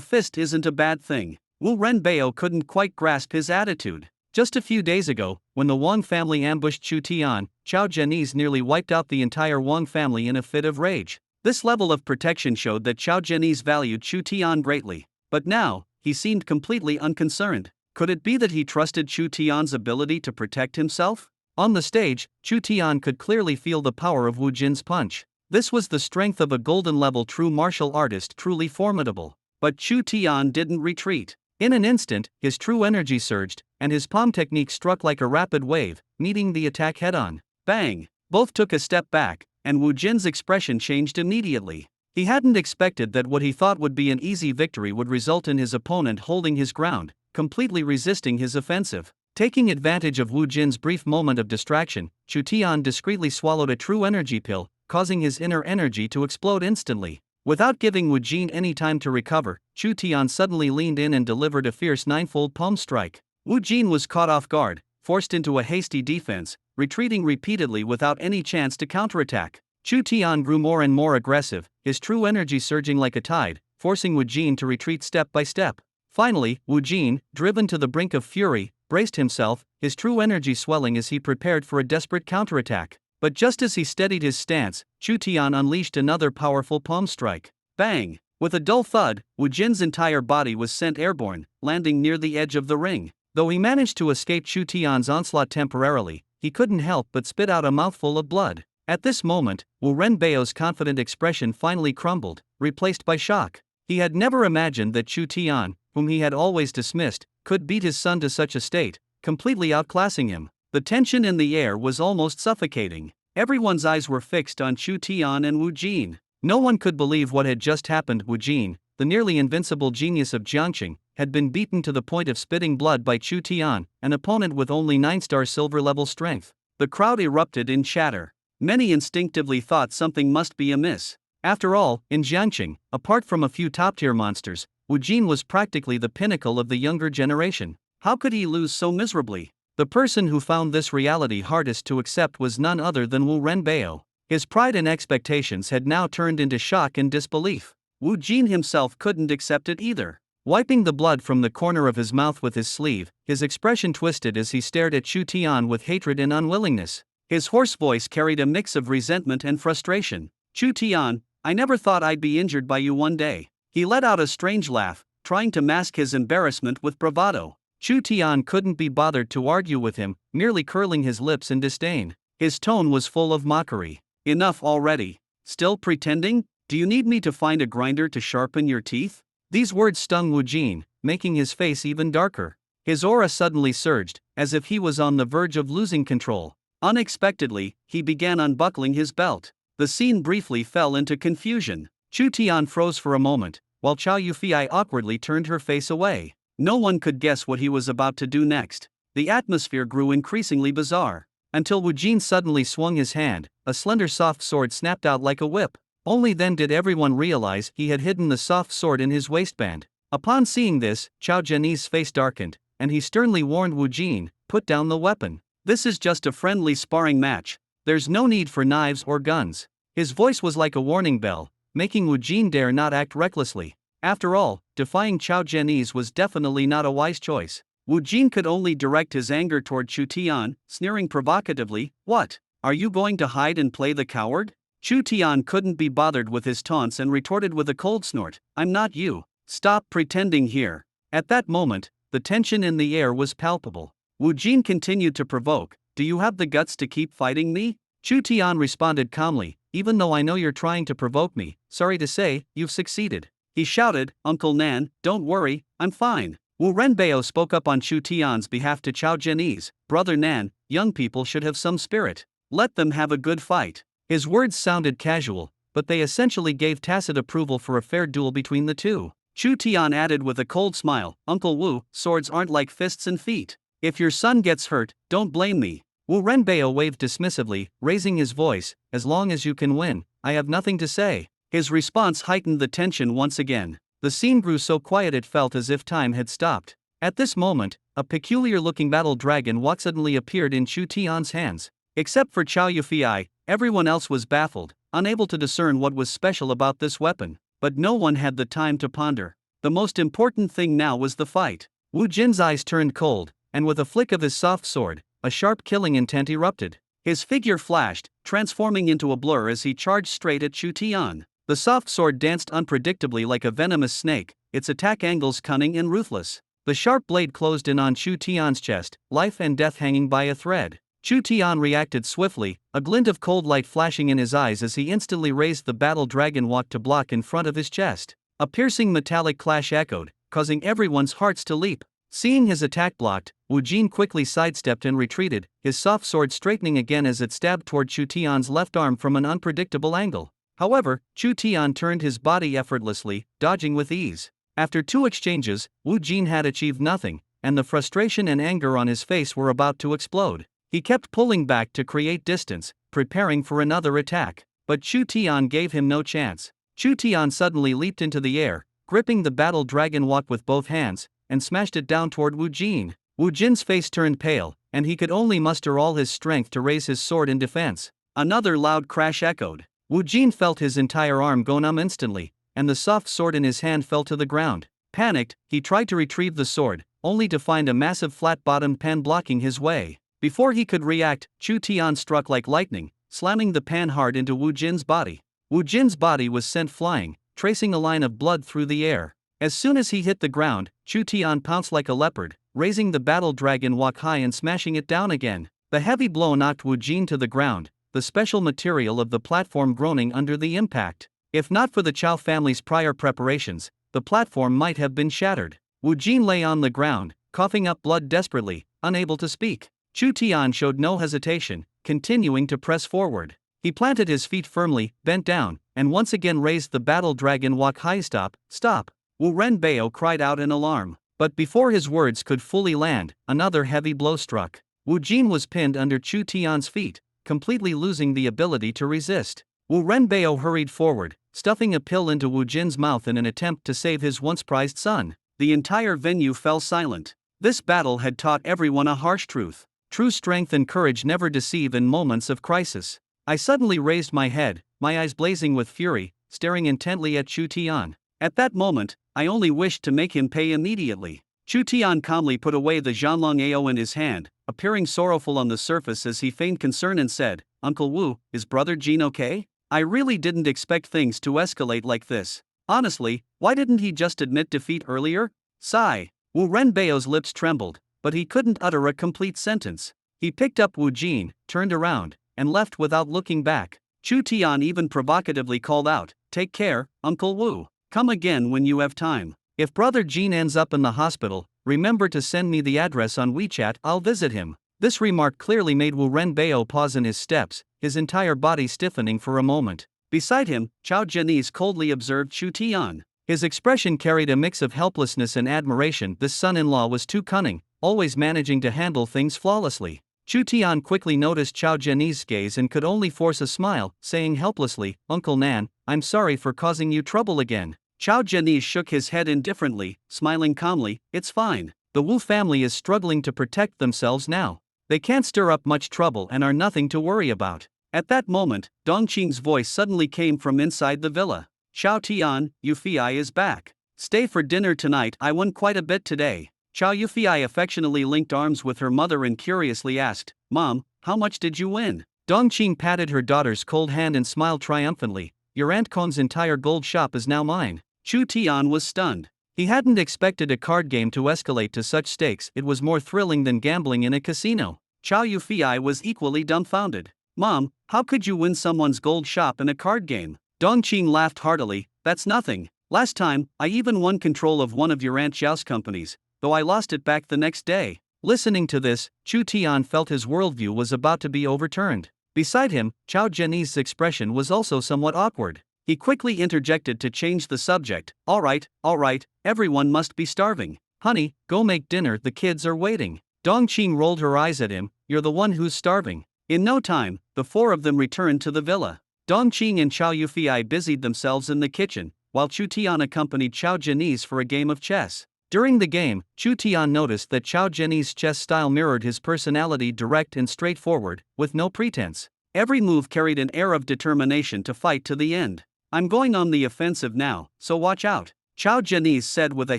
fist isn't a bad thing. Wu Renbao couldn't quite grasp his attitude. Just a few days ago, when the Wang family ambushed Chu Tian, Chao Jianese nearly wiped out the entire Wang family in a fit of rage. This level of protection showed that Chao Jianese valued Chu Tian greatly. But now, he seemed completely unconcerned. Could it be that he trusted Chu Tian's ability to protect himself? On the stage, Chu Tian could clearly feel the power of Wu Jin's punch. This was the strength of a golden-level true martial artist, truly formidable. But Chu Tian didn't retreat. In an instant, his true energy surged, and his palm technique struck like a rapid wave, meeting the attack head-on. Bang! Both took a step back, and Wu Jin's expression changed immediately. He hadn't expected that what he thought would be an easy victory would result in his opponent holding his ground, completely resisting his offensive. Taking advantage of Wu Jin's brief moment of distraction, Chu Tian discreetly swallowed a true energy pill, causing his inner energy to explode instantly. Without giving Wu Jin any time to recover, Chu Tian suddenly leaned in and delivered a fierce ninefold palm strike. Wu Jin was caught off guard, forced into a hasty defense, retreating repeatedly without any chance to counterattack. Chu Tian grew more and more aggressive, his true energy surging like a tide, forcing Wu Jin to retreat step by step. Finally, Wu Jin, driven to the brink of fury, braced himself, his true energy swelling as he prepared for a desperate counterattack. But just as he steadied his stance, Chu Tian unleashed another powerful palm strike. Bang! With a dull thud, Wu Jin's entire body was sent airborne, landing near the edge of the ring. Though he managed to escape Chu Tian's onslaught temporarily, he couldn't help but spit out a mouthful of blood. At this moment, Wu Renbao's confident expression finally crumbled, replaced by shock. He had never imagined that Chu Tian, whom he had always dismissed, could beat his son to such a state, completely outclassing him. The tension in the air was almost suffocating. Everyone's eyes were fixed on Chu Tian and Wu Jin. No one could believe what had just happened. Wu Jin, the nearly invincible genius of Jiangqing, had been beaten to the point of spitting blood by Chu Tian, an opponent with only 9-star silver-level strength. The crowd erupted in chatter. Many instinctively thought something must be amiss. After all, in Jiangqing, apart from a few top-tier monsters, Wu Jin was practically the pinnacle of the younger generation. How could he lose so miserably? The person who found this reality hardest to accept was none other than Wu Renbao. His pride and expectations had now turned into shock and disbelief. Wu Jin himself couldn't accept it either. Wiping the blood from the corner of his mouth with his sleeve, his expression twisted as he stared at Chu Tian with hatred and unwillingness. His hoarse voice carried a mix of resentment and frustration. Chu Tian, I never thought I'd be injured by you one day. He let out a strange laugh, trying to mask his embarrassment with bravado. Chu Tian couldn't be bothered to argue with him, merely curling his lips in disdain. His tone was full of mockery. Enough already. Still pretending? Do you need me to find a grinder to sharpen your teeth? These words stung Wu Jin, making his face even darker. His aura suddenly surged, as if he was on the verge of losing control. Unexpectedly, he began unbuckling his belt. The scene briefly fell into confusion. Chu Tian froze for a moment, while Chao Yufei awkwardly turned her face away. No one could guess what he was about to do next. The atmosphere grew increasingly bizarre, until Wu Jin suddenly swung his hand. A slender soft sword snapped out like a whip. Only then did everyone realize he had hidden the soft sword in his waistband. Upon seeing this, Chao Zhenyi's face darkened, and he sternly warned Wu Jin, "Put down the weapon. This is just a friendly sparring match. There's no need for knives or guns." His voice was like a warning bell, making Wu Jin dare not act recklessly. After all, defying Chao Zhenyi's was definitely not a wise choice. Wu Jin could only direct his anger toward Chu Tian, sneering provocatively, "What? Are you going to hide and play the coward?" Chu Tian couldn't be bothered with his taunts and retorted with a cold snort, "I'm not you. Stop pretending here." At that moment, the tension in the air was palpable. Wu Jin continued to provoke, "Do you have the guts to keep fighting me?" Chu Tian responded calmly, "Even though I know you're trying to provoke me, sorry to say, you've succeeded." He shouted, "Uncle Nan, don't worry, I'm fine." Wu Renbao spoke up on Chu Tian's behalf to Chao Zhenyi's, "Brother Nan, young people should have some spirit. Let them have a good fight." His words sounded casual, but they essentially gave tacit approval for a fair duel between the two. Chu Tian added with a cold smile, "Uncle Wu, swords aren't like fists and feet. If your son gets hurt, don't blame me." Wu Renbao waved dismissively, raising his voice, "As long as you can win, I have nothing to say." His response heightened the tension once again. The scene grew so quiet it felt as if time had stopped. At this moment, a peculiar-looking battle dragon walk suddenly appeared in Chu Tian's hands. Except for Chao Yufei, everyone else was baffled, unable to discern what was special about this weapon. But no one had the time to ponder. The most important thing now was the fight. Wu Jin's eyes turned cold, and with a flick of his soft sword, a sharp killing intent erupted. His figure flashed, transforming into a blur as he charged straight at Chu Tian. The soft sword danced unpredictably like a venomous snake, its attack angles cunning and ruthless. The sharp blade closed in on Chu Tian's chest, life and death hanging by a thread. Chu Tian reacted swiftly, a glint of cold light flashing in his eyes as he instantly raised the battle dragon walk to block in front of his chest. A piercing metallic clash echoed, causing everyone's hearts to leap. Seeing his attack blocked, Wu Jin quickly sidestepped and retreated, his soft sword straightening again as it stabbed toward Chu Tian's left arm from an unpredictable angle. However, Chu Tian turned his body effortlessly, dodging with ease. After 2 exchanges, Wu Jin had achieved nothing, and the frustration and anger on his face were about to explode. He kept pulling back to create distance, preparing for another attack. But Chu Tian gave him no chance. Chu Tian suddenly leaped into the air, gripping the battle dragon walk with both hands, and smashed it down toward Wu Jin. Wu Jin's face turned pale, and he could only muster all his strength to raise his sword in defense. Another loud crash echoed. Wu Jin felt his entire arm go numb instantly, and the soft sword in his hand fell to the ground. Panicked, he tried to retrieve the sword, only to find a massive flat-bottomed pan blocking his way. Before he could react, Chu Tian struck like lightning, slamming the pan hard into Wu Jin's body. Wu Jin's body was sent flying, tracing a line of blood through the air. As soon as he hit the ground, Chu Tian pounced like a leopard, raising the battle dragon Wok high and smashing it down again. The heavy blow knocked Wu Jin to the ground, the special material of the platform groaning under the impact. If not for the Chao family's prior preparations, the platform might have been shattered. Wu Jin lay on the ground, coughing up blood desperately, unable to speak. Chu Tian showed no hesitation, continuing to press forward. He planted his feet firmly, bent down, and once again raised the battle dragon Wok high. Stop, stop! Wu Renbao cried out in alarm. But before his words could fully land, another heavy blow struck. Wu Jin was pinned under Chu Tian's feet, completely losing the ability to resist. Wu Renbao hurried forward, stuffing a pill into Wu Jin's mouth in an attempt to save his once prized son. The entire venue fell silent. This battle had taught everyone a harsh truth. True strength and courage never deceive in moments of crisis. I suddenly raised my head, my eyes blazing with fury, staring intently at Chu Tian. At that moment, I only wished to make him pay immediately. Chu Tian calmly put away the Zhanlong Ao in his hand, appearing sorrowful on the surface as he feigned concern and said, "Uncle Wu, is brother Jin okay? I really didn't expect things to escalate like this. Honestly, why didn't he just admit defeat earlier?" Sigh. Wu Renbao's lips trembled, but he couldn't utter a complete sentence. He picked up Wu Jin, turned around, and left without looking back. Chu Tian even provocatively called out, "Take care, Uncle Wu. Come again when you have time. If brother Jin ends up in the hospital, remember to send me the address on WeChat, I'll visit him." This remark clearly made Wu Renbao pause in his steps, his entire body stiffening for a moment. Beside him, Chao Jianese coldly observed Chu Tian. His expression carried a mix of helplessness and admiration. This son-in-law was too cunning, always managing to handle things flawlessly. Chu Tian quickly noticed Chao Jianese's gaze and could only force a smile, saying helplessly, "Uncle Nan, I'm sorry for causing you trouble again." Chao Jianese shook his head indifferently, smiling calmly, "It's fine. The Wu family is struggling to protect themselves now. They can't stir up much trouble and are nothing to worry about." At that moment, Dongqing's voice suddenly came from inside the villa. "Chao Tian, Yufei is back. Stay for dinner tonight. I won quite a bit today." Chao Yufei affectionately linked arms with her mother and curiously asked, "Mom, how much did you win?" Dongqing patted her daughter's cold hand and smiled triumphantly, "Your Aunt Kong's entire gold shop is now mine." Chu Tian was stunned. He hadn't expected a card game to escalate to such stakes. It was more thrilling than gambling in a casino. Chao Yufei was equally dumbfounded. "Mom, how could you win someone's gold shop in a card game?" Dongqing laughed heartily, "That's nothing. Last time, I even won control of one of your Aunt Xiao's companies, though I lost it back the next day." Listening to this, Chu Tian felt his worldview was about to be overturned. Beside him, Chao Jianese's expression was also somewhat awkward. He quickly interjected to change the subject, all right, everyone must be starving. Honey, go make dinner, the kids are waiting." Dongqing rolled her eyes at him, "You're the one who's starving." In no time, the four of them returned to the villa. Dongqing and Chao Yufei busied themselves in the kitchen, while Chu Tian accompanied Chao Jianese for a game of chess. During the game, Chu Tian noticed that Chao Jianese's chess style mirrored his personality, direct and straightforward, with no pretense. Every move carried an air of determination to fight to the end. "I'm going on the offensive now, so watch out," Chao Jianese said with a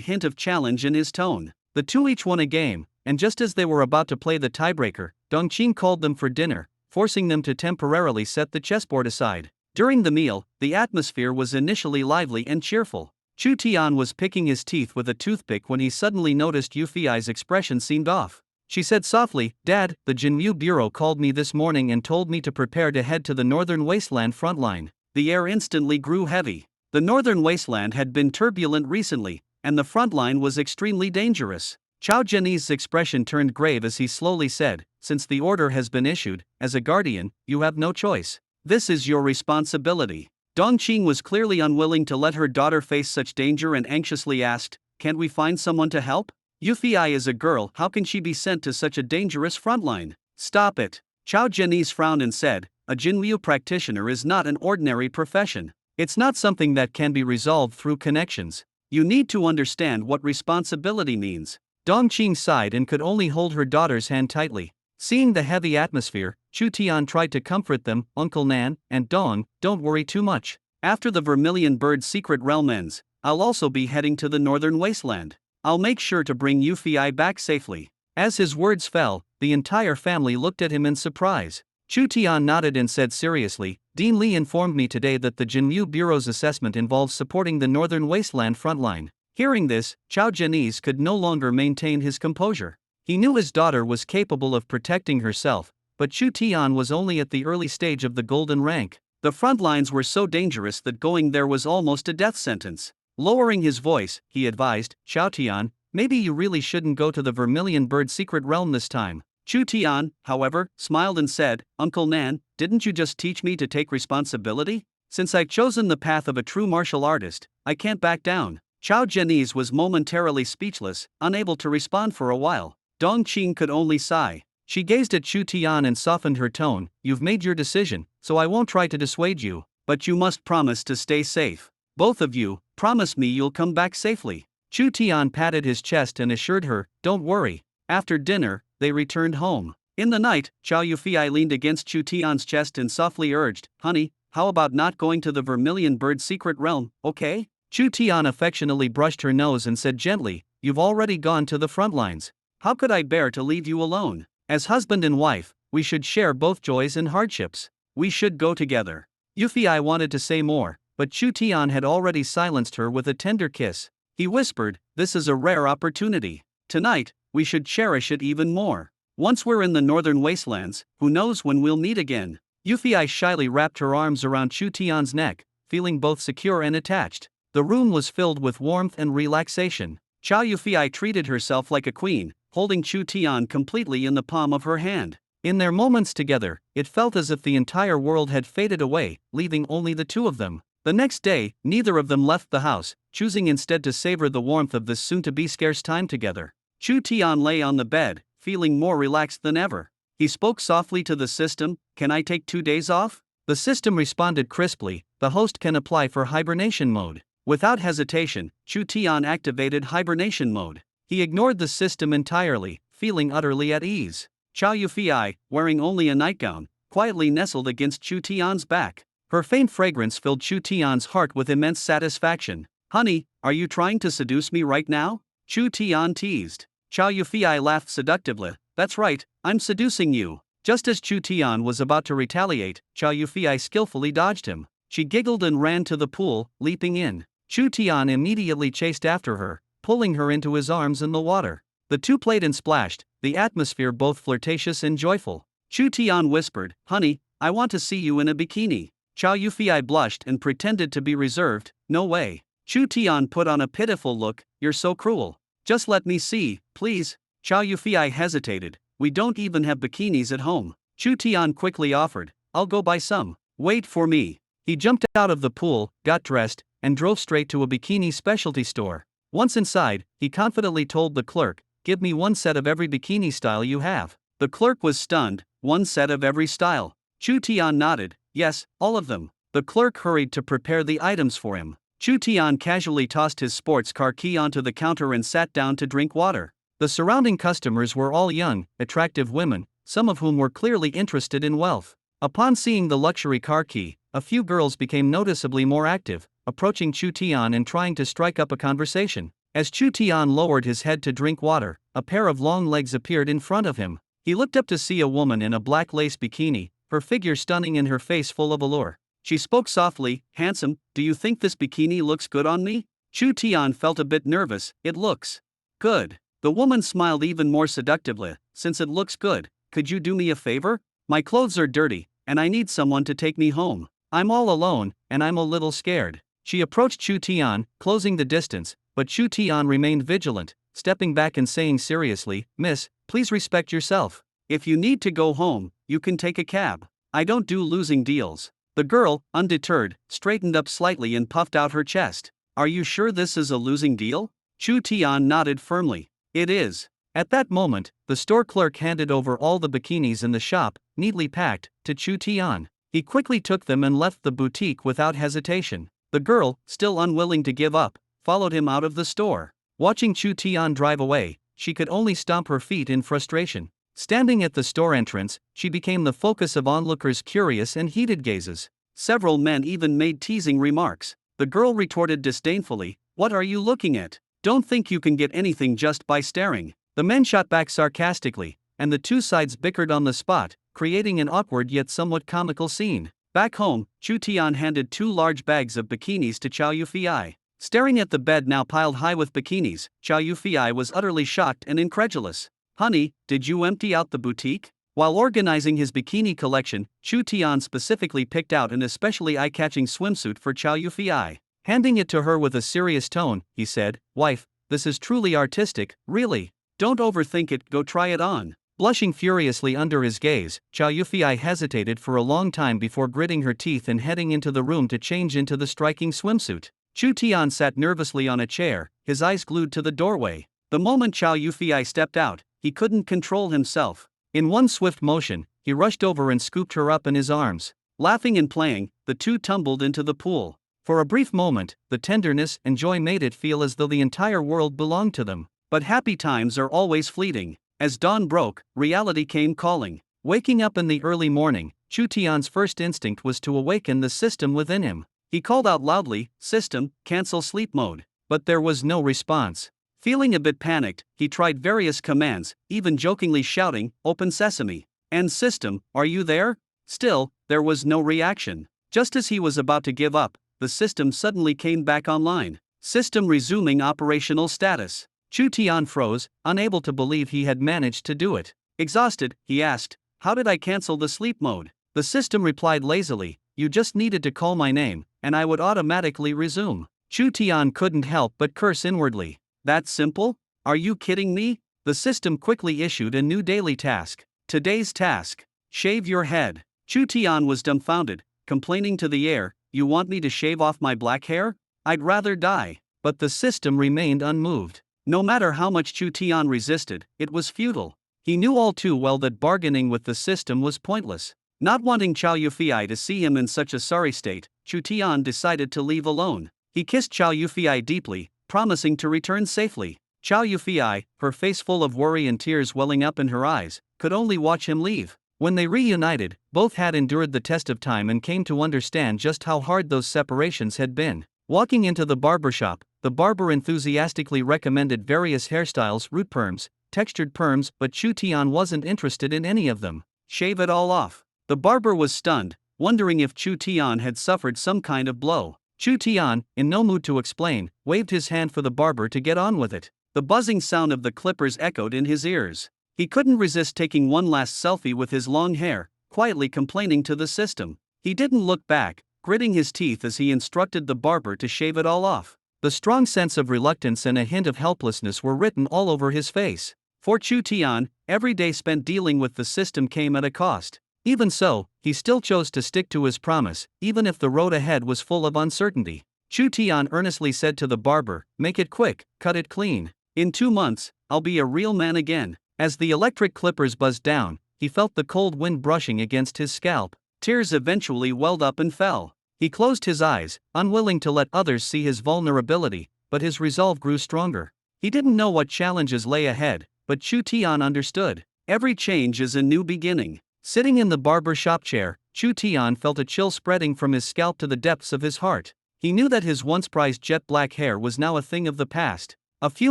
hint of challenge in his tone. The two each won a game, and just as they were about to play the tiebreaker, Dongqing called them for dinner, forcing them to temporarily set the chessboard aside. During the meal, the atmosphere was initially lively and cheerful. Chu Tian was picking his teeth with a toothpick when he suddenly noticed Yufei's expression seemed off. She said softly, "Dad, the Jinmu Bureau called me this morning and told me to prepare to head to the northern wasteland frontline." The air instantly grew heavy. The northern wasteland had been turbulent recently, and the front line was extremely dangerous. Chao Jianese's expression turned grave as he slowly said, "Since the order has been issued, as a guardian, you have no choice. This is your responsibility." Dongqing was clearly unwilling to let her daughter face such danger and anxiously asked, "Can't we find someone to help? Yufei is a girl, how can she be sent to such a dangerous frontline?" "Stop it." Chao Jianese frowned and said, "A Jinryu practitioner is not an ordinary profession. It's not something that can be resolved through connections. You need to understand what responsibility means." Dongqing sighed and could only hold her daughter's hand tightly. Seeing the heavy atmosphere, Chu Tian tried to comfort them, "Uncle Nan and Dong, don't worry too much. After the Vermilion Bird's secret realm ends, I'll also be heading to the northern wasteland. I'll make sure to bring Yuffie back safely. As his words fell, the entire family looked at him in surprise. Chu Tian nodded and said seriously, Dean Li informed me today that the Jinmu Bureau's assessment involves supporting the northern wasteland frontline. Hearing this, Chao Janice could no longer maintain his composure. He knew his daughter was capable of protecting herself, but Chu Tian was only at the early stage of the golden rank. The front lines were so dangerous that going there was almost a death sentence. Lowering his voice, he advised, Chao Tian, maybe you really shouldn't go to the Vermilion Bird secret realm this time. Chu Tian, however, smiled and said, Uncle Nan, didn't you just teach me to take responsibility? Since I've chosen the path of a true martial artist, I can't back down. Chao Janice was momentarily speechless, unable to respond for a while. Dong Qing could only sigh. She gazed at Chu Tian and softened her tone, You've made your decision, so I won't try to dissuade you, but you must promise to stay safe. Both of you, promise me you'll come back safely. Chu Tian patted his chest and assured her, Don't worry. After dinner, they returned home. In the night, Chao Yuffie leaned against Chu Tian's chest and softly urged, Honey, how about not going to the Vermilion Bird secret realm, okay? Chu Tian affectionately brushed her nose and said gently, You've already gone to the front lines. How could I bear to leave you alone? As husband and wife, we should share both joys and hardships. We should go together. Yuffie wanted to say more, but Chu Tian had already silenced her with a tender kiss. He whispered, This is a rare opportunity. Tonight, we should cherish it even more. Once we're in the northern wastelands, who knows when we'll meet again. Yuffie shyly wrapped her arms around Chu Tian's neck, feeling both secure and attached. The room was filled with warmth and relaxation. Chao Yuffie treated herself like a queen, holding Chu Tian completely in the palm of her hand. In their moments together, it felt as if the entire world had faded away, leaving only the two of them. The next day, neither of them left the house, choosing instead to savor the warmth of this soon-to-be scarce time together. Chu Tian lay on the bed, feeling more relaxed than ever. He spoke softly to the system, Can I take 2 days off? The system responded crisply, The host can apply for hibernation mode. Without hesitation, Chu Tian activated hibernation mode. He ignored the system entirely, feeling utterly at ease. Chao Yuffie, wearing only a nightgown, quietly nestled against Chu Tian's back. Her faint fragrance filled Chu Tian's heart with immense satisfaction. Honey, are you trying to seduce me right now? Chu Tian teased. Chao Yuffie laughed seductively. That's right, I'm seducing you. Just as Chu Tian was about to retaliate, Chao Yuffie skillfully dodged him. She giggled and ran to the pool, leaping in. Chu Tian immediately chased after her, pulling her into his arms in the water. The two played and splashed, the atmosphere both flirtatious and joyful. Chu Tian whispered, Honey, I want to see you in a bikini. Chao Yuffie blushed and pretended to be reserved, No way. Chu Tian put on a pitiful look, You're so cruel. Just let me see, please. Chao Yuffie hesitated, We don't even have bikinis at home. Chu Tian quickly offered, I'll go buy some. Wait for me. He jumped out of the pool, got dressed, and drove straight to a bikini specialty store. Once inside, he confidently told the clerk, Give me 1 set of every bikini style you have. The clerk was stunned, 1 set of every style. Chu Tian nodded, Yes, all of them. The clerk hurried to prepare the items for him. Chu Tian casually tossed his sports car key onto the counter and sat down to drink water. The surrounding customers were all young, attractive women, some of whom were clearly interested in wealth. Upon seeing the luxury car key, a few girls became noticeably more active, approaching Chu Tian and trying to strike up a conversation. As Chu Tian lowered his head to drink water, a pair of long legs appeared in front of him. He looked up to see a woman in a black lace bikini, her figure stunning and her face full of allure. She spoke softly, Handsome, do you think this bikini looks good on me? Chu Tian felt a bit nervous, It looks good. The woman smiled even more seductively, Since it looks good, could you do me a favor? My clothes are dirty, and I need someone to take me home. I'm all alone, and I'm a little scared. She approached Chu Tian, closing the distance, but Chu Tian remained vigilant, stepping back and saying seriously, Miss, please respect yourself. If you need to go home, you can take a cab. I don't do losing deals. The girl, undeterred, straightened up slightly and puffed out her chest. Are you sure this is a losing deal? Chu Tian nodded firmly. It is. At that moment, the store clerk handed over all the bikinis in the shop, neatly packed, to Chu Tian. He quickly took them and left the boutique without hesitation. The girl, still unwilling to give up, followed him out of the store. Watching Chu Tian drive away, she could only stomp her feet in frustration. Standing at the store entrance, she became the focus of onlookers' curious and heated gazes. Several men even made teasing remarks. The girl retorted disdainfully, What are you looking at? Don't think you can get anything just by staring. The men shot back sarcastically, and the two sides bickered on the spot, creating an awkward yet somewhat comical scene. Back home, Chu Tian handed 2 large bags of bikinis to Chow Yufei. Staring at the bed now piled high with bikinis, Chow Yufei was utterly shocked and incredulous. Honey, did you empty out the boutique? While organizing his bikini collection, Chu Tian specifically picked out an especially eye-catching swimsuit for Chow Yufei. Handing it to her with a serious tone, he said, "Wife, this is truly artistic, really. Don't overthink it, go try it on." Blushing furiously under his gaze, Chow Yufei hesitated for a long time before gritting her teeth and heading into the room to change into the striking swimsuit. Chu Tian sat nervously on a chair, his eyes glued to the doorway. The moment Chow Yufei stepped out, he couldn't control himself. In one swift motion, he rushed over and scooped her up in his arms. Laughing and playing, the two tumbled into the pool. For a brief moment, the tenderness and joy made it feel as though the entire world belonged to them. But happy times are always fleeting. As dawn broke, reality came calling. Waking up in the early morning, Chu Tian's first instinct was to awaken the system within him. He called out loudly, "System, cancel sleep mode." But there was no response. Feeling a bit panicked, he tried various commands, even jokingly shouting, "Open sesame." And "System, are you there?" Still, there was no reaction. Just as he was about to give up, the system suddenly came back online. System resuming operational status. Chu Tian froze, unable to believe he had managed to do it. Exhausted, he asked, "How did I cancel the sleep mode?" The system replied lazily, "You just needed to call my name, and I would automatically resume." Chu Tian couldn't help but curse inwardly. That simple? Are you kidding me? The system quickly issued a new daily task. Today's task: shave your head. Chu Tian was dumbfounded, complaining to the air, "You want me to shave off my black hair? I'd rather die." But the system remained unmoved. No matter how much Chu Tian resisted, it was futile. He knew all too well that bargaining with the system was pointless. Not wanting Chow Yufei to see him in such a sorry state, Chu Tian decided to leave alone. He kissed Chow Yufei deeply, promising to return safely. Chow Yufei, her face full of worry and tears welling up in her eyes, could only watch him leave. When they reunited, both had endured the test of time and came to understand just how hard those separations had been. Walking into the barbershop, the barber enthusiastically recommended various hairstyles, root perms, textured perms, but Chu Tian wasn't interested in any of them. "Shave it all off." The barber was stunned, wondering if Chu Tian had suffered some kind of blow. Chu Tian, in no mood to explain, waved his hand for the barber to get on with it. The buzzing sound of the clippers echoed in his ears. He couldn't resist taking one last selfie with his long hair, quietly complaining to the system. He didn't look back, gritting his teeth as he instructed the barber to shave it all off. The strong sense of reluctance and a hint of helplessness were written all over his face. For Chu Tian, every day spent dealing with the system came at a cost. Even so, he still chose to stick to his promise, even if the road ahead was full of uncertainty. Chu Tian earnestly said to the barber, "Make it quick, cut it clean. In 2 months, I'll be a real man again." As the electric clippers buzzed down, he felt the cold wind brushing against his scalp. Tears eventually welled up and fell. He closed his eyes, unwilling to let others see his vulnerability, but his resolve grew stronger. He didn't know what challenges lay ahead, but Chu Tian understood. Every change is a new beginning. Sitting in the barber shop chair, Chu Tian felt a chill spreading from his scalp to the depths of his heart. He knew that his once prized jet black hair was now a thing of the past. A few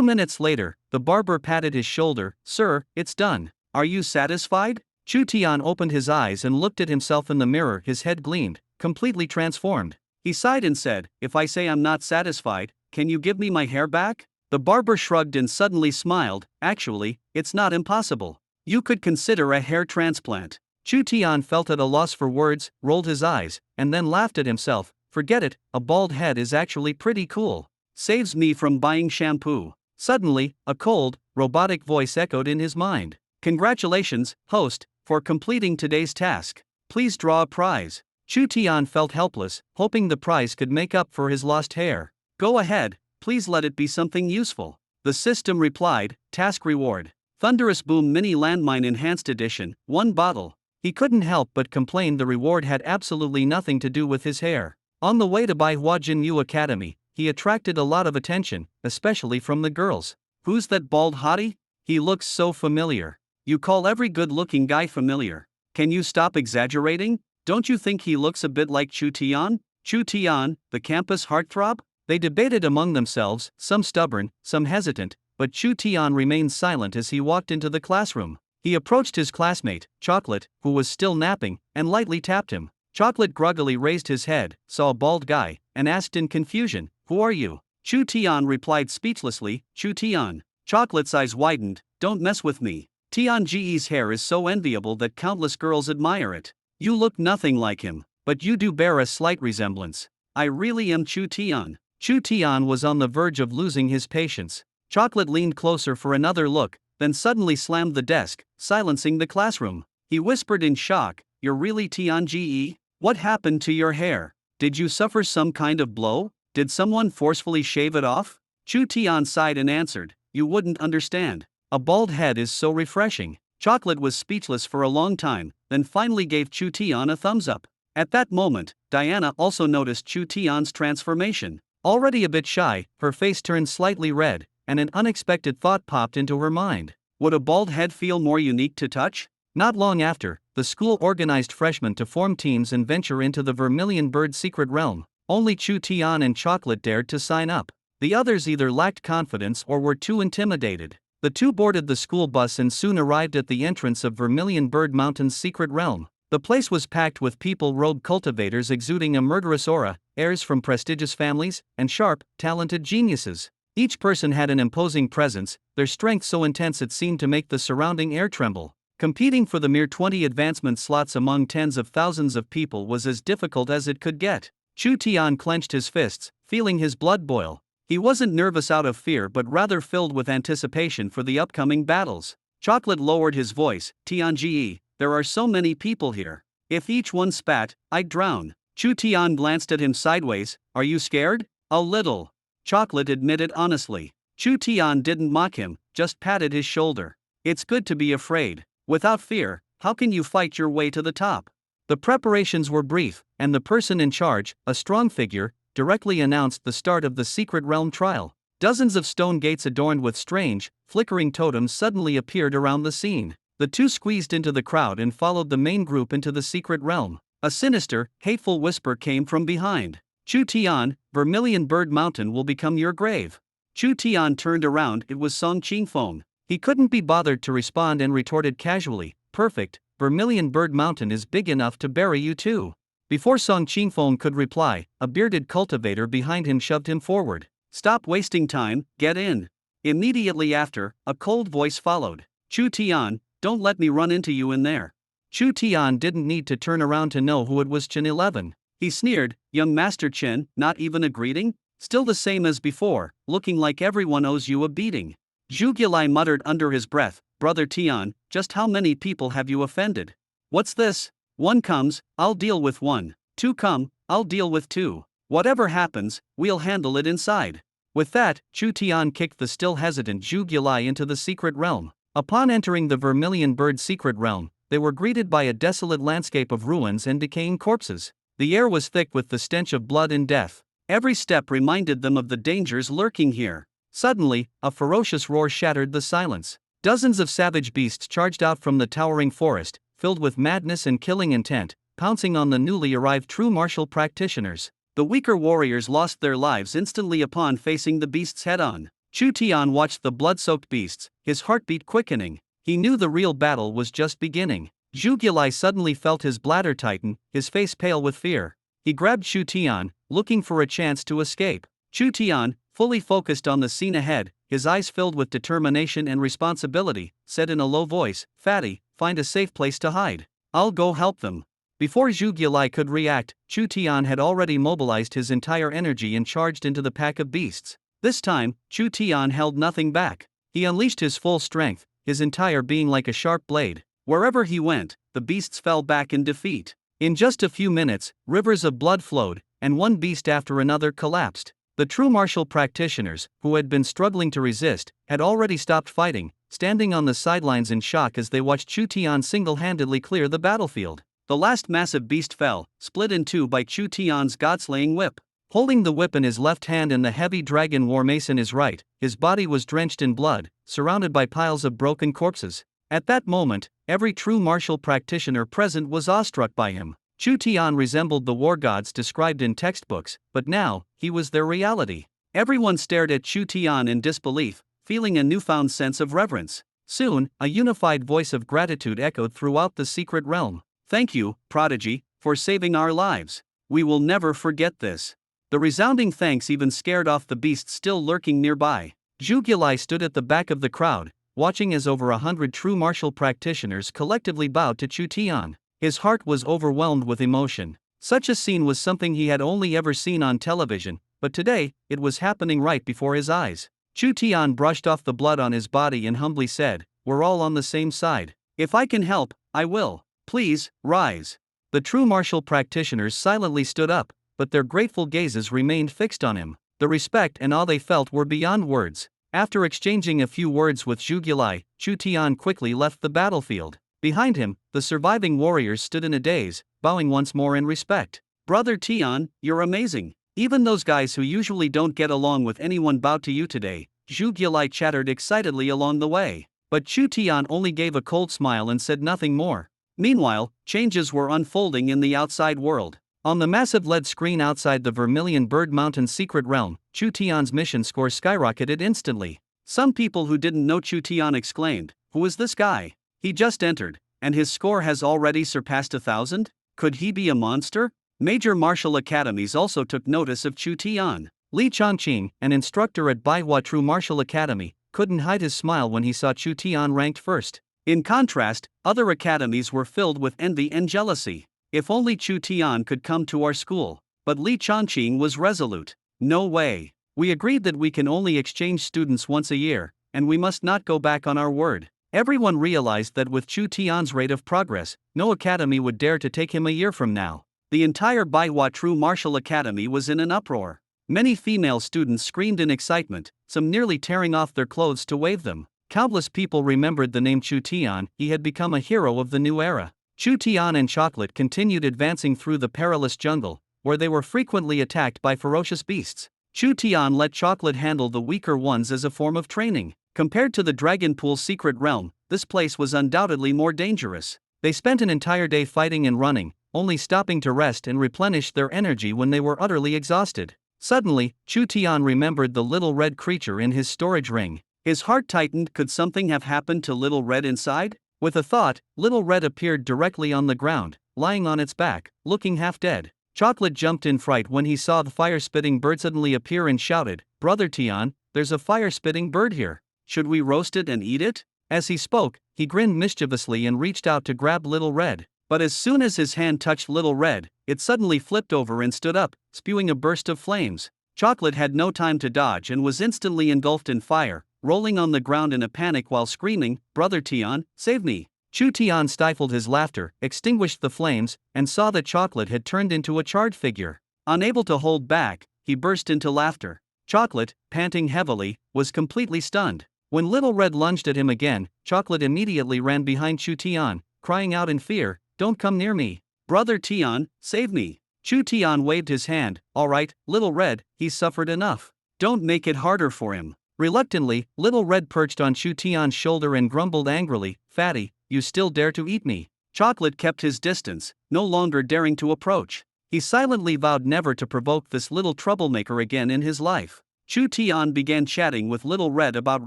minutes later, the barber patted his shoulder. "Sir, it's done. Are you satisfied?" Chu Tian opened his eyes and looked at himself in the mirror. His head gleamed, completely transformed. He sighed and said, "If I say I'm not satisfied, can you give me my hair back?" The barber shrugged and suddenly smiled. "Actually, it's not impossible. You could consider a hair transplant." Chu Tian felt at a loss for words, rolled his eyes, and then laughed at himself. "Forget it, a bald head is actually pretty cool. Saves me from buying shampoo." Suddenly, a cold, robotic voice echoed in his mind. "Congratulations, host, for completing today's task. Please draw a prize." Chu Tian felt helpless, hoping the prize could make up for his lost hair. "Go ahead, please let it be something useful." The system replied, "Task reward. Thunderous Boom Mini Landmine Enhanced Edition, 1 bottle." He couldn't help but complain the reward had absolutely nothing to do with his hair. On the way to Bai Huajin Yu Academy, he attracted a lot of attention, especially from the girls. "Who's that bald hottie? He looks so familiar." "You call every good-looking guy familiar. Can you stop exaggerating? Don't you think he looks a bit like Chu Tian?" Chu Tian, the campus heartthrob? They debated among themselves, some stubborn, some hesitant, but Chu Tian remained silent as he walked into the classroom. He approached his classmate, Chocolate, who was still napping, and lightly tapped him. Chocolate groggily raised his head, saw a bald guy, and asked in confusion, "Who are you?" Chu Tian replied speechlessly, "Chu Tian." Chocolate's eyes widened, "Don't mess with me. Tianji's hair is so enviable that countless girls admire it. You look nothing like him, but you do bear a slight resemblance. I really am Chu Tian." Chu Tian was on the verge of losing his patience. Chocolate leaned closer for another look, then suddenly slammed the desk, silencing the classroom. He whispered in shock, "You're really Tianji? What happened to your hair? Did you suffer some kind of blow? Did someone forcefully shave it off?" Chu Tian sighed and answered, "You wouldn't understand. A bald head is so refreshing." Chocolate was speechless for a long time, then finally gave Chu Tian a thumbs up. At that moment, Diana also noticed Chu Tian's transformation. Already a bit shy, her face turned slightly red, and an unexpected thought popped into her mind. Would a bald head feel more unique to touch? Not long after, the school organized freshmen to form teams and venture into the Vermilion Bird secret realm. Only Chu Tian and Chocolate dared to sign up. The others either lacked confidence or were too intimidated. The two boarded the school bus and soon arrived at the entrance of Vermilion Bird Mountain's secret realm. The place was packed with people-robed cultivators exuding a murderous aura, heirs from prestigious families, and sharp, talented geniuses. Each person had an imposing presence, their strength so intense it seemed to make the surrounding air tremble. Competing for the mere 20 advancement slots among tens of thousands of people was as difficult as it could get. Chu Tian clenched his fists, feeling his blood boil. He wasn't nervous out of fear but rather filled with anticipation for the upcoming battles. Chocolate lowered his voice, "Tianji, there are so many people here. If each one spat, I'd drown." Chu Tian glanced at him sideways, "Are you scared?" "A little," Chocolate admitted honestly. Chu Tian didn't mock him, just patted his shoulder. "It's good to be afraid. Without fear, how can you fight your way to the top?" The preparations were brief, and the person in charge, a strong figure, directly announced the start of the secret realm trial. Dozens of stone gates adorned with strange, flickering totems suddenly appeared around the scene. The two squeezed into the crowd and followed the main group into the secret realm. A sinister, hateful whisper came from behind. "Chu Tian, Vermilion Bird Mountain will become your grave." Chu Tian turned around, it was Song Qingfeng. He couldn't be bothered to respond and retorted casually, "Perfect, Vermilion Bird Mountain is big enough to bury you too." Before Song Qingfeng could reply, a bearded cultivator behind him shoved him forward. "Stop wasting time, get in." Immediately after, a cold voice followed. "Chu Tian, don't let me run into you in there." Chu Tian didn't need to turn around to know who it was. Chen 11. He sneered, "Young Master Chen, not even a greeting? Still the same as before, looking like everyone owes you a beating." Zhu Gilai muttered under his breath, "Brother Tian, just how many people have you offended? What's this? One comes, I'll deal with one. Two come, I'll deal with two. Whatever happens, we'll handle it inside." With that, Chu Tian kicked the still hesitant Zhu Gilai into the secret realm. Upon entering the Vermilion Bird secret realm, they were greeted by a desolate landscape of ruins and decaying corpses. The air was thick with the stench of blood and death. Every step reminded them of the dangers lurking here. Suddenly, a ferocious roar shattered the silence. Dozens of savage beasts charged out from the towering forest, filled with madness and killing intent, pouncing on the newly arrived true martial practitioners. The weaker warriors lost their lives instantly upon facing the beasts head-on. Chu Tian watched the blood-soaked beasts, his heartbeat quickening. He knew the real battle was just beginning. Zhu Gilai suddenly felt his bladder tighten, his face pale with fear. He grabbed Chu Tian, looking for a chance to escape. Chu Tian, fully focused on the scene ahead, his eyes filled with determination and responsibility, said in a low voice, "Fatty, find a safe place to hide. I'll go help them." Before Zhu Gilai could react, Chu Tian had already mobilized his entire energy and charged into the pack of beasts. This time, Chu Tian held nothing back. He unleashed his full strength, his entire being like a sharp blade. Wherever he went, the beasts fell back in defeat. In just a few minutes, rivers of blood flowed, and one beast after another collapsed. The true martial practitioners, who had been struggling to resist, had already stopped fighting, standing on the sidelines in shock as they watched Chu Tian single-handedly clear the battlefield. The last massive beast fell, split in two by Chu Tian's god-slaying whip. Holding the whip in his left hand and the heavy dragon war mace in his right, his body was drenched in blood, surrounded by piles of broken corpses. At that moment, every true martial practitioner present was awestruck by him. Chu Tian resembled the war gods described in textbooks, but now, he was their reality. Everyone stared at Chu Tian in disbelief, feeling a newfound sense of reverence. Soon, a unified voice of gratitude echoed throughout the secret realm. "Thank you, Prodigy, for saving our lives. We will never forget this." The resounding thanks even scared off the beasts still lurking nearby. Zhu Gilai stood at the back of the crowd, watching as over 100 true martial practitioners collectively bowed to Chu Tian. His heart was overwhelmed with emotion. Such a scene was something he had only ever seen on television, but today, it was happening right before his eyes. Chu Tian brushed off the blood on his body and humbly said, "We're all on the same side. If I can help, I will. Please, rise." The true martial practitioners silently stood up, but their grateful gazes remained fixed on him. The respect and awe they felt were beyond words. After exchanging a few words with Zhu Gilai, Chu Tian quickly left the battlefield. Behind him, the surviving warriors stood in a daze, bowing once more in respect. "Brother Tian, you're amazing. Even those guys who usually don't get along with anyone bowed to you today," Zhu Gilai chattered excitedly along the way. But Chu Tian only gave a cold smile and said nothing more. Meanwhile, changes were unfolding in the outside world. On the massive LED screen outside the Vermilion Bird Mountain secret realm, Chu Tian's mission score skyrocketed instantly. Some people who didn't know Chu Tian exclaimed, "Who is this guy? He just entered, and his score has already surpassed 1,000? Could he be a monster?" Major martial academies also took notice of Chu Tian. Li Chongqing, an instructor at Baihua True Martial Academy, couldn't hide his smile when he saw Chu Tian ranked first. In contrast, other academies were filled with envy and jealousy. "If only Chu Tian could come to our school." But Li Chongqing was resolute. "No way. We agreed that we can only exchange students once a year, and we must not go back on our word." Everyone realized that with Chu Tian's rate of progress, no academy would dare to take him a year from now. The entire Baihua True Martial Academy was in an uproar. Many female students screamed in excitement, some nearly tearing off their clothes to wave them. Countless people remembered the name Chu Tian. He had become a hero of the new era. Chu Tian and Chocolate continued advancing through the perilous jungle, where they were frequently attacked by ferocious beasts. Chu Tian let Chocolate handle the weaker ones as a form of training. Compared to the Dragon Pool secret realm, this place was undoubtedly more dangerous. They spent an entire day fighting and running, only stopping to rest and replenish their energy when they were utterly exhausted. Suddenly, Chu Tian remembered the little red creature in his storage ring. His heart tightened. Could something have happened to Little Red inside? With a thought, Little Red appeared directly on the ground, lying on its back, looking half dead. Chocolate jumped in fright when he saw the fire-spitting bird suddenly appear and shouted, "Brother Tian, there's a fire-spitting bird here. Should we roast it and eat it?" As he spoke, he grinned mischievously and reached out to grab Little Red. But as soon as his hand touched Little Red, it suddenly flipped over and stood up, spewing a burst of flames. Chocolate had no time to dodge and was instantly engulfed in fire, rolling on the ground in a panic while screaming, "Brother Tian, save me!" Chu Tian stifled his laughter, extinguished the flames, and saw that Chocolate had turned into a charred figure. Unable to hold back, he burst into laughter. Chocolate, panting heavily, was completely stunned. When Little Red lunged at him again, Chocolate immediately ran behind Chu Tian, crying out in fear, "Don't come near me! Brother Tian, save me!" Chu Tian waved his hand, "All right, Little Red, he's suffered enough. Don't make it harder for him." Reluctantly, Little Red perched on Chu Tian's shoulder and grumbled angrily, "Fatty, you still dare to eat me?" Chocolate kept his distance, no longer daring to approach. He silently vowed never to provoke this little troublemaker again in his life. Chu Tian began chatting with Little Red about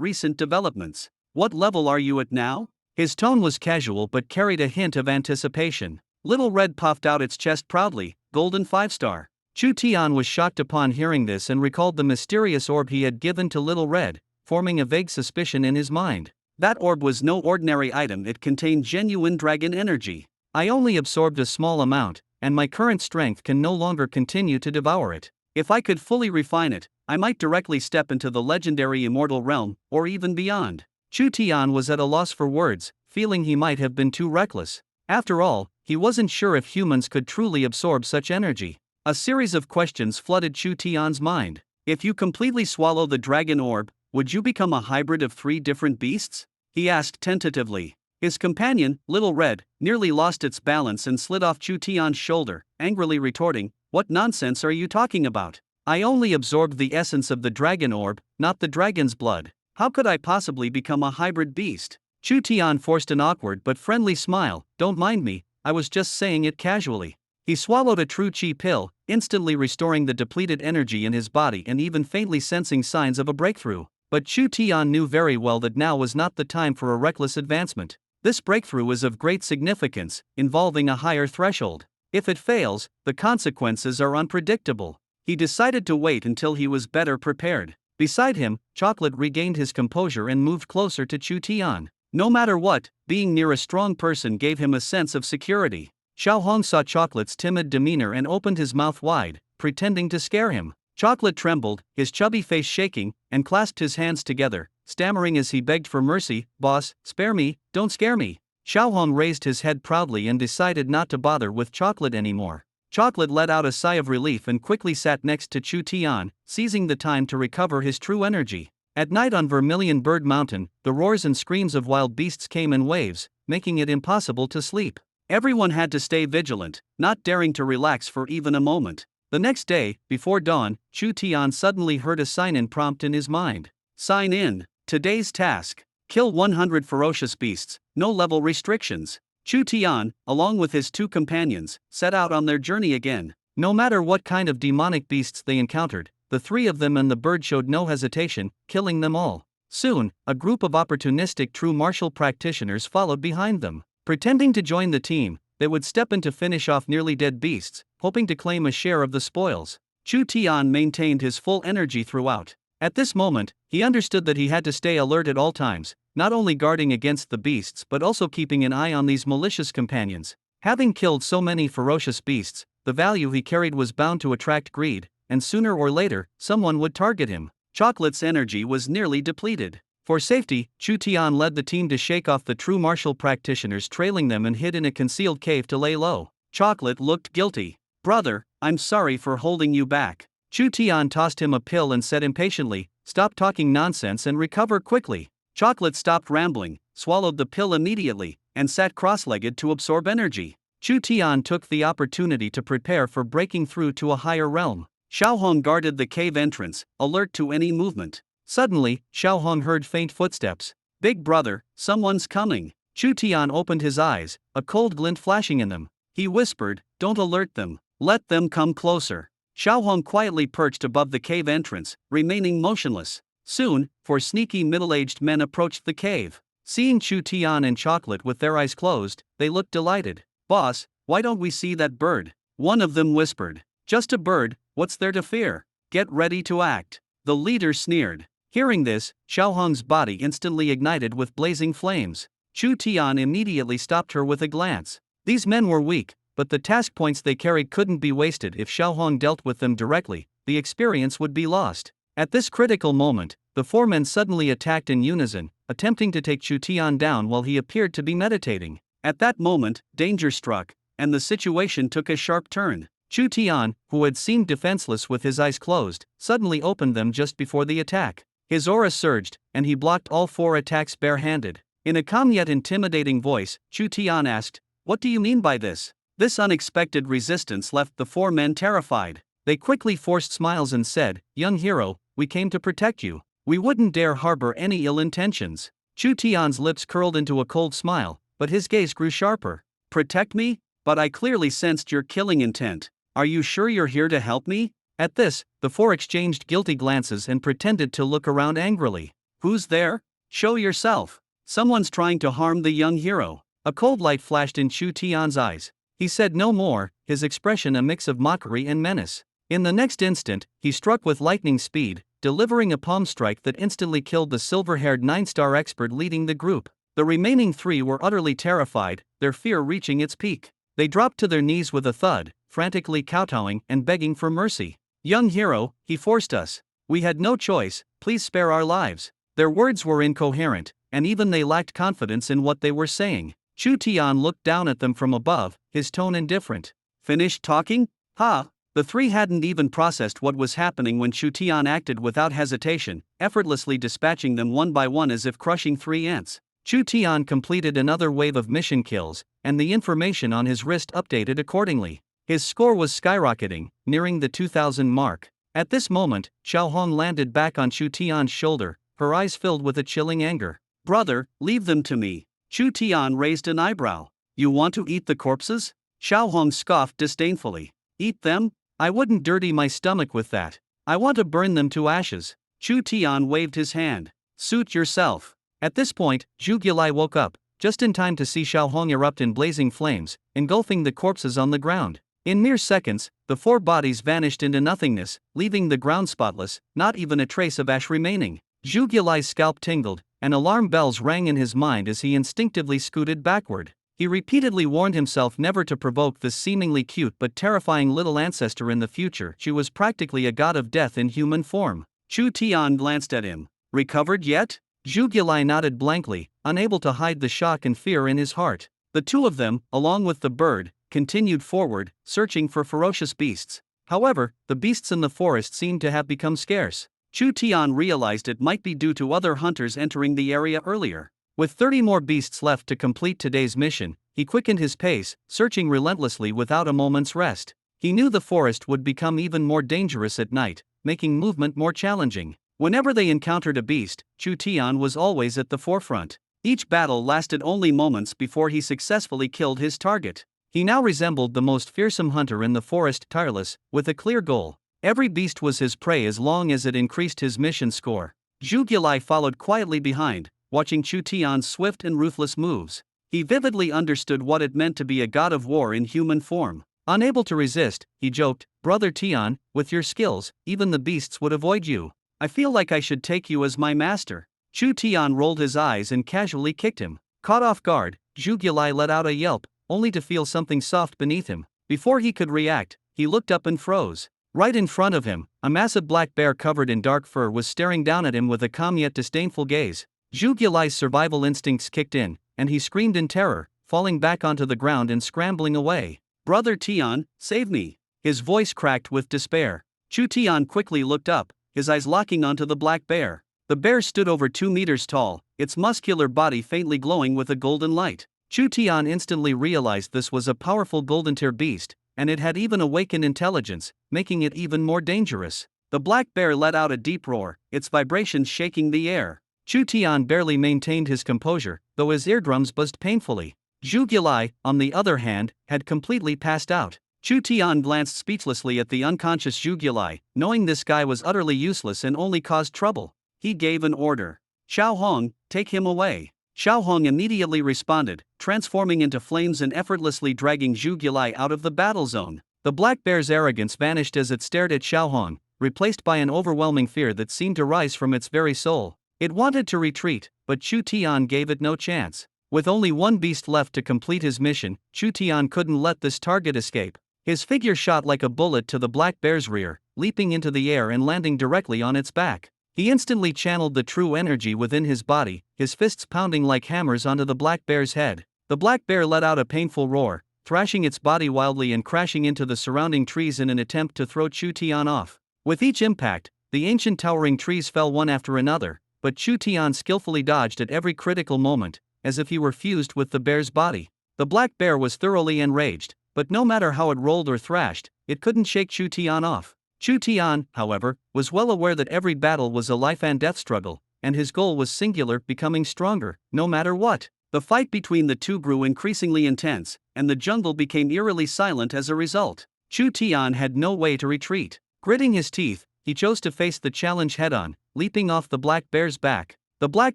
recent developments. "What level are you at now?" His tone was casual but carried a hint of anticipation. Little Red puffed out its chest proudly, "Golden 5-star." Chu Tian was shocked upon hearing this and recalled the mysterious orb he had given to Little Red, forming a vague suspicion in his mind. That orb was no ordinary item. It contained genuine dragon energy. "I only absorbed a small amount, and my current strength can no longer continue to devour it. If I could fully refine it, I might directly step into the legendary immortal realm, or even beyond." Chu Tian was at a loss for words, feeling he might have been too reckless. After all, he wasn't sure if humans could truly absorb such energy. A series of questions flooded Chu Tian's mind. "If you completely swallow the dragon orb, would you become a hybrid of 3 different beasts?" he asked tentatively. His companion, Little Red, nearly lost its balance and slid off Chu Tian's shoulder, angrily retorting, "What nonsense are you talking about? I only absorbed the essence of the dragon orb, not the dragon's blood. How could I possibly become a hybrid beast?" Chu Tian forced an awkward but friendly smile, "Don't mind me, I was just saying it casually." He swallowed a true chi pill, instantly restoring the depleted energy in his body and even faintly sensing signs of a breakthrough. But Chu Tian knew very well that now was not the time for a reckless advancement. This breakthrough is of great significance, involving a higher threshold. If it fails, the consequences are unpredictable. He decided to wait until he was better prepared. Beside him, Chocolate regained his composure and moved closer to Chu Tian. No matter what, being near a strong person gave him a sense of security. Xiao Hong saw Chocolate's timid demeanor and opened his mouth wide, pretending to scare him. Chocolate trembled, his chubby face shaking, and clasped his hands together, stammering as he begged for mercy. "Boss, spare me, don't scare me." Xiao Hong raised his head proudly and decided not to bother with Chocolate anymore. Chocolate let out a sigh of relief and quickly sat next to Chu Tian, seizing the time to recover his true energy. At night on Vermilion Bird Mountain, the roars and screams of wild beasts came in waves, making it impossible to sleep. Everyone had to stay vigilant, not daring to relax for even a moment. The next day, before dawn, Chu Tian suddenly heard a sign-in prompt in his mind. Sign in. Today's task. Kill 100 ferocious beasts, no level restrictions. Chu Tian, along with his two companions, set out on their journey again. No matter what kind of demonic beasts they encountered, the three of them and the bird showed no hesitation, killing them all. Soon, a group of opportunistic true martial practitioners followed behind them. Pretending to join the team, they would step in to finish off nearly dead beasts, hoping to claim a share of the spoils. Chu Tian maintained his full energy throughout. At this moment, he understood that he had to stay alert at all times, not only guarding against the beasts but also keeping an eye on these malicious companions. Having killed so many ferocious beasts, the value he carried was bound to attract greed, and sooner or later, someone would target him. Chocolate's energy was nearly depleted. For safety, Chu Tian led the team to shake off the true martial practitioners trailing them and hid in a concealed cave to lay low. Chocolate looked guilty. "Brother, I'm sorry for holding you back." Chu Tian tossed him a pill and said impatiently, "Stop talking nonsense and recover quickly." Chocolate stopped rambling, swallowed the pill immediately, and sat cross-legged to absorb energy. Chu Tian took the opportunity to prepare for breaking through to a higher realm. Xiao Hong guarded the cave entrance, alert to any movement. Suddenly, Xiao Hong heard faint footsteps. "Big brother, someone's coming." Chu Tian opened his eyes, a cold glint flashing in them. He whispered, "Don't alert them. Let them come closer." Xiao Hong quietly perched above the cave entrance, remaining motionless. Soon, four sneaky middle-aged men approached the cave. Seeing Chu Tian and Chocolate with their eyes closed, they looked delighted. "Boss, why don't we see that bird?" One of them whispered. "Just a bird, what's there to fear? Get ready to act." The leader sneered. Hearing this, Xiao Hong's body instantly ignited with blazing flames. Chu Tian immediately stopped her with a glance. These men were weak, but the task points they carried couldn't be wasted. If Xiao Hong dealt with them directly, the experience would be lost. At this critical moment, the four men suddenly attacked in unison, attempting to take Chu Tian down while he appeared to be meditating. At that moment, danger struck, and the situation took a sharp turn. Chu Tian, who had seemed defenseless with his eyes closed, suddenly opened them just before the attack. His aura surged, and he blocked all four attacks barehanded. In a calm yet intimidating voice, Chu Tian asked, "What do you mean by this?" This unexpected resistance left the four men terrified. They quickly forced smiles and said, "Young hero, we came to protect you. We wouldn't dare harbor any ill intentions." Chu Tian's lips curled into a cold smile, but his gaze grew sharper. "Protect me? But I clearly sensed your killing intent. Are you sure you're here to help me?" At this, the four exchanged guilty glances and pretended to look around angrily. "Who's there? Show yourself. Someone's trying to harm the young hero." A cold light flashed in Chu Tian's eyes. He said no more, his expression a mix of mockery and menace. In the next instant, he struck with lightning speed, delivering a palm strike that instantly killed the silver-haired 9-star expert leading the group. The remaining three were utterly terrified, their fear reaching its peak. They dropped to their knees with a thud, frantically kowtowing and begging for mercy. "Young hero, he forced us. We had no choice, please spare our lives." Their words were incoherent, and even they lacked confidence in what they were saying. Chu Tian looked down at them from above, his tone indifferent. "Finished talking? Ha!" The three hadn't even processed what was happening when Chu Tian acted without hesitation, effortlessly dispatching them one by one as if crushing 3 ants. Chu Tian completed another wave of mission kills, and the information on his wrist updated accordingly. His score was skyrocketing, nearing the 2,000 mark. At this moment, Xiao Hong landed back on Chu Tian's shoulder, her eyes filled with a chilling anger. "Brother, leave them to me." Chu Tian raised an eyebrow. "You want to eat the corpses?" Xiaohong scoffed disdainfully. Eat them? I wouldn't dirty my stomach with that. I want to burn them to ashes. Chu Tian waved his hand. Suit yourself. At this point, Zhu Gilai woke up, just in time to see Xiaohong erupt in blazing flames, engulfing the corpses on the ground. In mere seconds, the 4 bodies vanished into nothingness, leaving the ground spotless, not even a trace of ash remaining. Zhu Gilai's scalp tingled, and alarm bells rang in his mind as he instinctively scooted backward. He repeatedly warned himself never to provoke this seemingly cute but terrifying little ancestor in the future. She was practically a god of death in human form. Chu Tian glanced at him. Recovered yet? Zhu Gilai nodded blankly, unable to hide the shock and fear in his heart. The two of them, along with the bird, continued forward, searching for ferocious beasts. However, the beasts in the forest seemed to have become scarce. Chu Tian realized it might be due to other hunters entering the area earlier. With 30 more beasts left to complete today's mission, he quickened his pace, searching relentlessly without a moment's rest. He knew the forest would become even more dangerous at night, making movement more challenging. Whenever they encountered a beast, Chu Tian was always at the forefront. Each battle lasted only moments before he successfully killed his target. He now resembled the most fearsome hunter in the forest, tireless, with a clear goal. Every beast was his prey as long as it increased his mission score. Zhu Gilai followed quietly behind, watching Chu Tian's swift and ruthless moves. He vividly understood what it meant to be a god of war in human form. Unable to resist, he joked, "Brother Tian, with your skills, even the beasts would avoid you. I feel like I should take you as my master." Chu Tian rolled his eyes and casually kicked him. Caught off guard, Zhu Gilai let out a yelp, only to feel something soft beneath him. Before he could react, he looked up and froze. Right in front of him, a massive black bear covered in dark fur was staring down at him with a calm yet disdainful gaze. Zhu Gilai's survival instincts kicked in, and he screamed in terror, falling back onto the ground and scrambling away. "Brother Tian, save me!" His voice cracked with despair. Chu Tian quickly looked up, his eyes locking onto the black bear. The bear stood over 2 meters tall, its muscular body faintly glowing with a golden light. Chu Tian instantly realized this was a powerful golden tier beast, and it had even awakened intelligence, making it even more dangerous. The black bear let out a deep roar, its vibrations shaking the air. Chu Tian barely maintained his composure, though his eardrums buzzed painfully. Zhu Gilai, on the other hand, had completely passed out. Chu Tian glanced speechlessly at the unconscious Zhu Gilai, knowing this guy was utterly useless and only caused trouble. He gave an order. "Xiaohong, take him away." Xiaohong immediately responded, transforming into flames and effortlessly dragging Zhu Gilai out of the battle zone. The black bear's arrogance vanished as it stared at Xiaohong, replaced by an overwhelming fear that seemed to rise from its very soul. It wanted to retreat, but Chu Tian gave it no chance. With only one beast left to complete his mission, Chu Tian couldn't let this target escape. His figure shot like a bullet to the black bear's rear, leaping into the air and landing directly on its back. He instantly channeled the true energy within his body, his fists pounding like hammers onto the black bear's head. The black bear let out a painful roar, thrashing its body wildly and crashing into the surrounding trees in an attempt to throw Chu Tian off. With each impact, the ancient towering trees fell one after another, but Chu Tian skillfully dodged at every critical moment, as if he were fused with the bear's body. The black bear was thoroughly enraged, but no matter how it rolled or thrashed, it couldn't shake Chu Tian off. Chu Tian, however, was well aware that every battle was a life and death struggle, and his goal was singular, becoming stronger, no matter what. The fight between the two grew increasingly intense, and the jungle became eerily silent as a result. Chu Tian had no way to retreat. Gritting his teeth, he chose to face the challenge head-on, leaping off the black bear's back. The black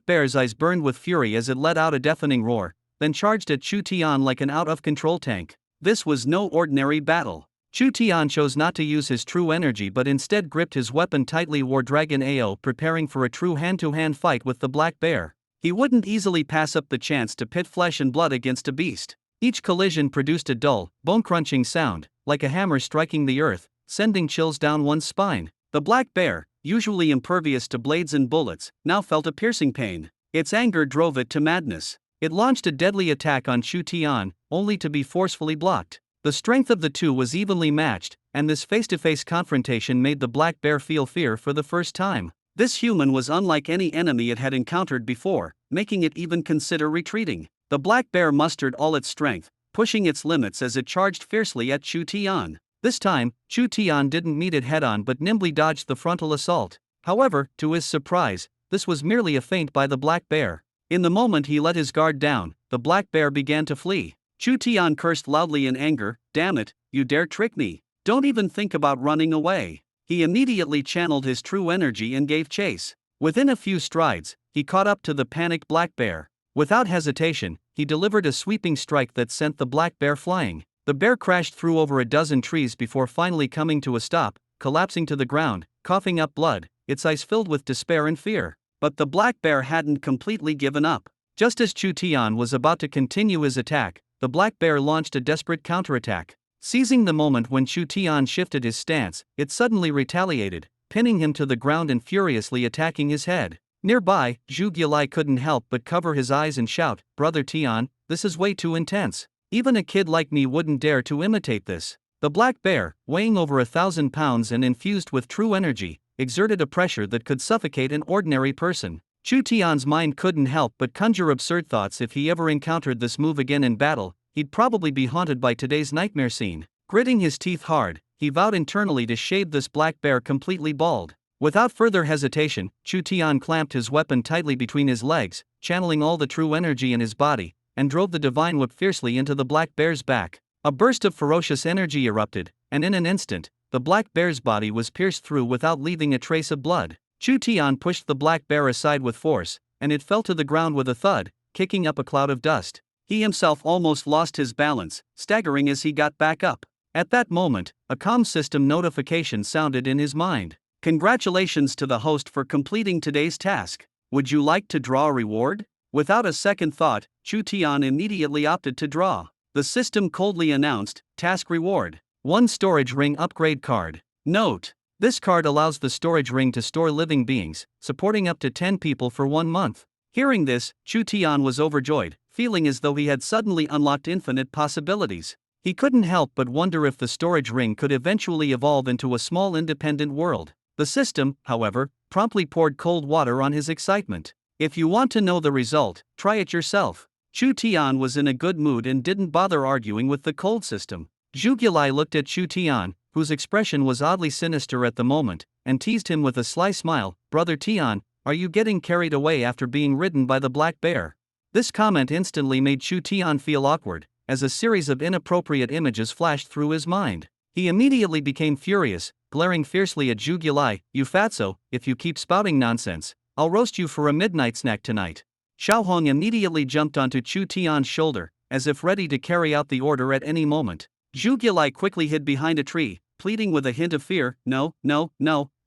bear's eyes burned with fury as it let out a deafening roar, then charged at Chu Tian like an out-of-control tank. This was no ordinary battle. Chu Tian chose not to use his true energy but instead gripped his weapon tightly, War Dragon AO, preparing for a true hand-to-hand fight with the black bear. He wouldn't easily pass up the chance to pit flesh and blood against a beast. Each collision produced a dull, bone-crunching sound, like a hammer striking the earth, sending chills down one's spine. The black bear, usually impervious to blades and bullets, now felt a piercing pain. Its anger drove it to madness. It launched a deadly attack on Chu Tian, only to be forcefully blocked. The strength of the two was evenly matched, and this face-to-face confrontation made the black bear feel fear for the first time. This human was unlike any enemy it had encountered before, making it even consider retreating. The black bear mustered all its strength, pushing its limits as it charged fiercely at Chu Tian. This time, Chu Tian didn't meet it head-on but nimbly dodged the frontal assault. However, to his surprise, this was merely a feint by the black bear. In the moment he let his guard down, the black bear began to flee. Chu Tian cursed loudly in anger. Damn it, you dare trick me. Don't even think about running away. He immediately channeled his true energy and gave chase. Within a few strides, he caught up to the panicked black bear. Without hesitation, he delivered a sweeping strike that sent the black bear flying. The bear crashed through over a dozen trees before finally coming to a stop, collapsing to the ground, coughing up blood, its eyes filled with despair and fear. But the black bear hadn't completely given up. Just as Chu Tian was about to continue his attack, the black bear launched a desperate counterattack. Seizing the moment when Chu Tian shifted his stance, it suddenly retaliated, pinning him to the ground and furiously attacking his head. Nearby, Zhu Gilai couldn't help but cover his eyes and shout, "Brother Tian, this is way too intense. Even a kid like me wouldn't dare to imitate this." The black bear, weighing over 1,000 pounds and infused with true energy, exerted a pressure that could suffocate an ordinary person. Chu Tian's mind couldn't help but conjure absurd thoughts. If he ever encountered this move again in battle, he'd probably be haunted by today's nightmare scene. Gritting his teeth hard, he vowed internally to shave this black bear completely bald. Without further hesitation, Chu Tian clamped his weapon tightly between his legs, channeling all the true energy in his body, and drove the divine whip fiercely into the black bear's back. A burst of ferocious energy erupted, and in an instant, the black bear's body was pierced through without leaving a trace of blood. Chu Tian pushed the black bear aside with force, and it fell to the ground with a thud, kicking up a cloud of dust. He himself almost lost his balance, staggering as he got back up. At that moment, a comm system notification sounded in his mind. "Congratulations to the host for completing today's task. Would you like to draw a reward?" Without a second thought, Chu Tian immediately opted to draw. The system coldly announced, "Task reward. 1 storage ring upgrade card." Note: this card allows the storage ring to store living beings, supporting up to 10 people for 1 month. Hearing this, Chu Tian was overjoyed, feeling as though he had suddenly unlocked infinite possibilities. He couldn't help but wonder if the storage ring could eventually evolve into a small independent world. The system, however, promptly poured cold water on his excitement. If you want to know the result, try it yourself. Chu Tian was in a good mood and didn't bother arguing with the cold system. Zhu Gilai looked at Chu Tian, whose expression was oddly sinister at the moment, and teased him with a sly smile. "Brother Tian, are you getting carried away after being ridden by the black bear?" This comment instantly made Chu Tian feel awkward, as a series of inappropriate images flashed through his mind. He immediately became furious, glaring fiercely at Zhu Gilai. "You fatso, if you keep spouting nonsense, I'll roast you for a midnight snack tonight." Xiao Hong immediately jumped onto Chu Tian's shoulder, as if ready to carry out the order at any moment. Zhu Gilai quickly hid behind a tree, pleading with a hint of fear, "No,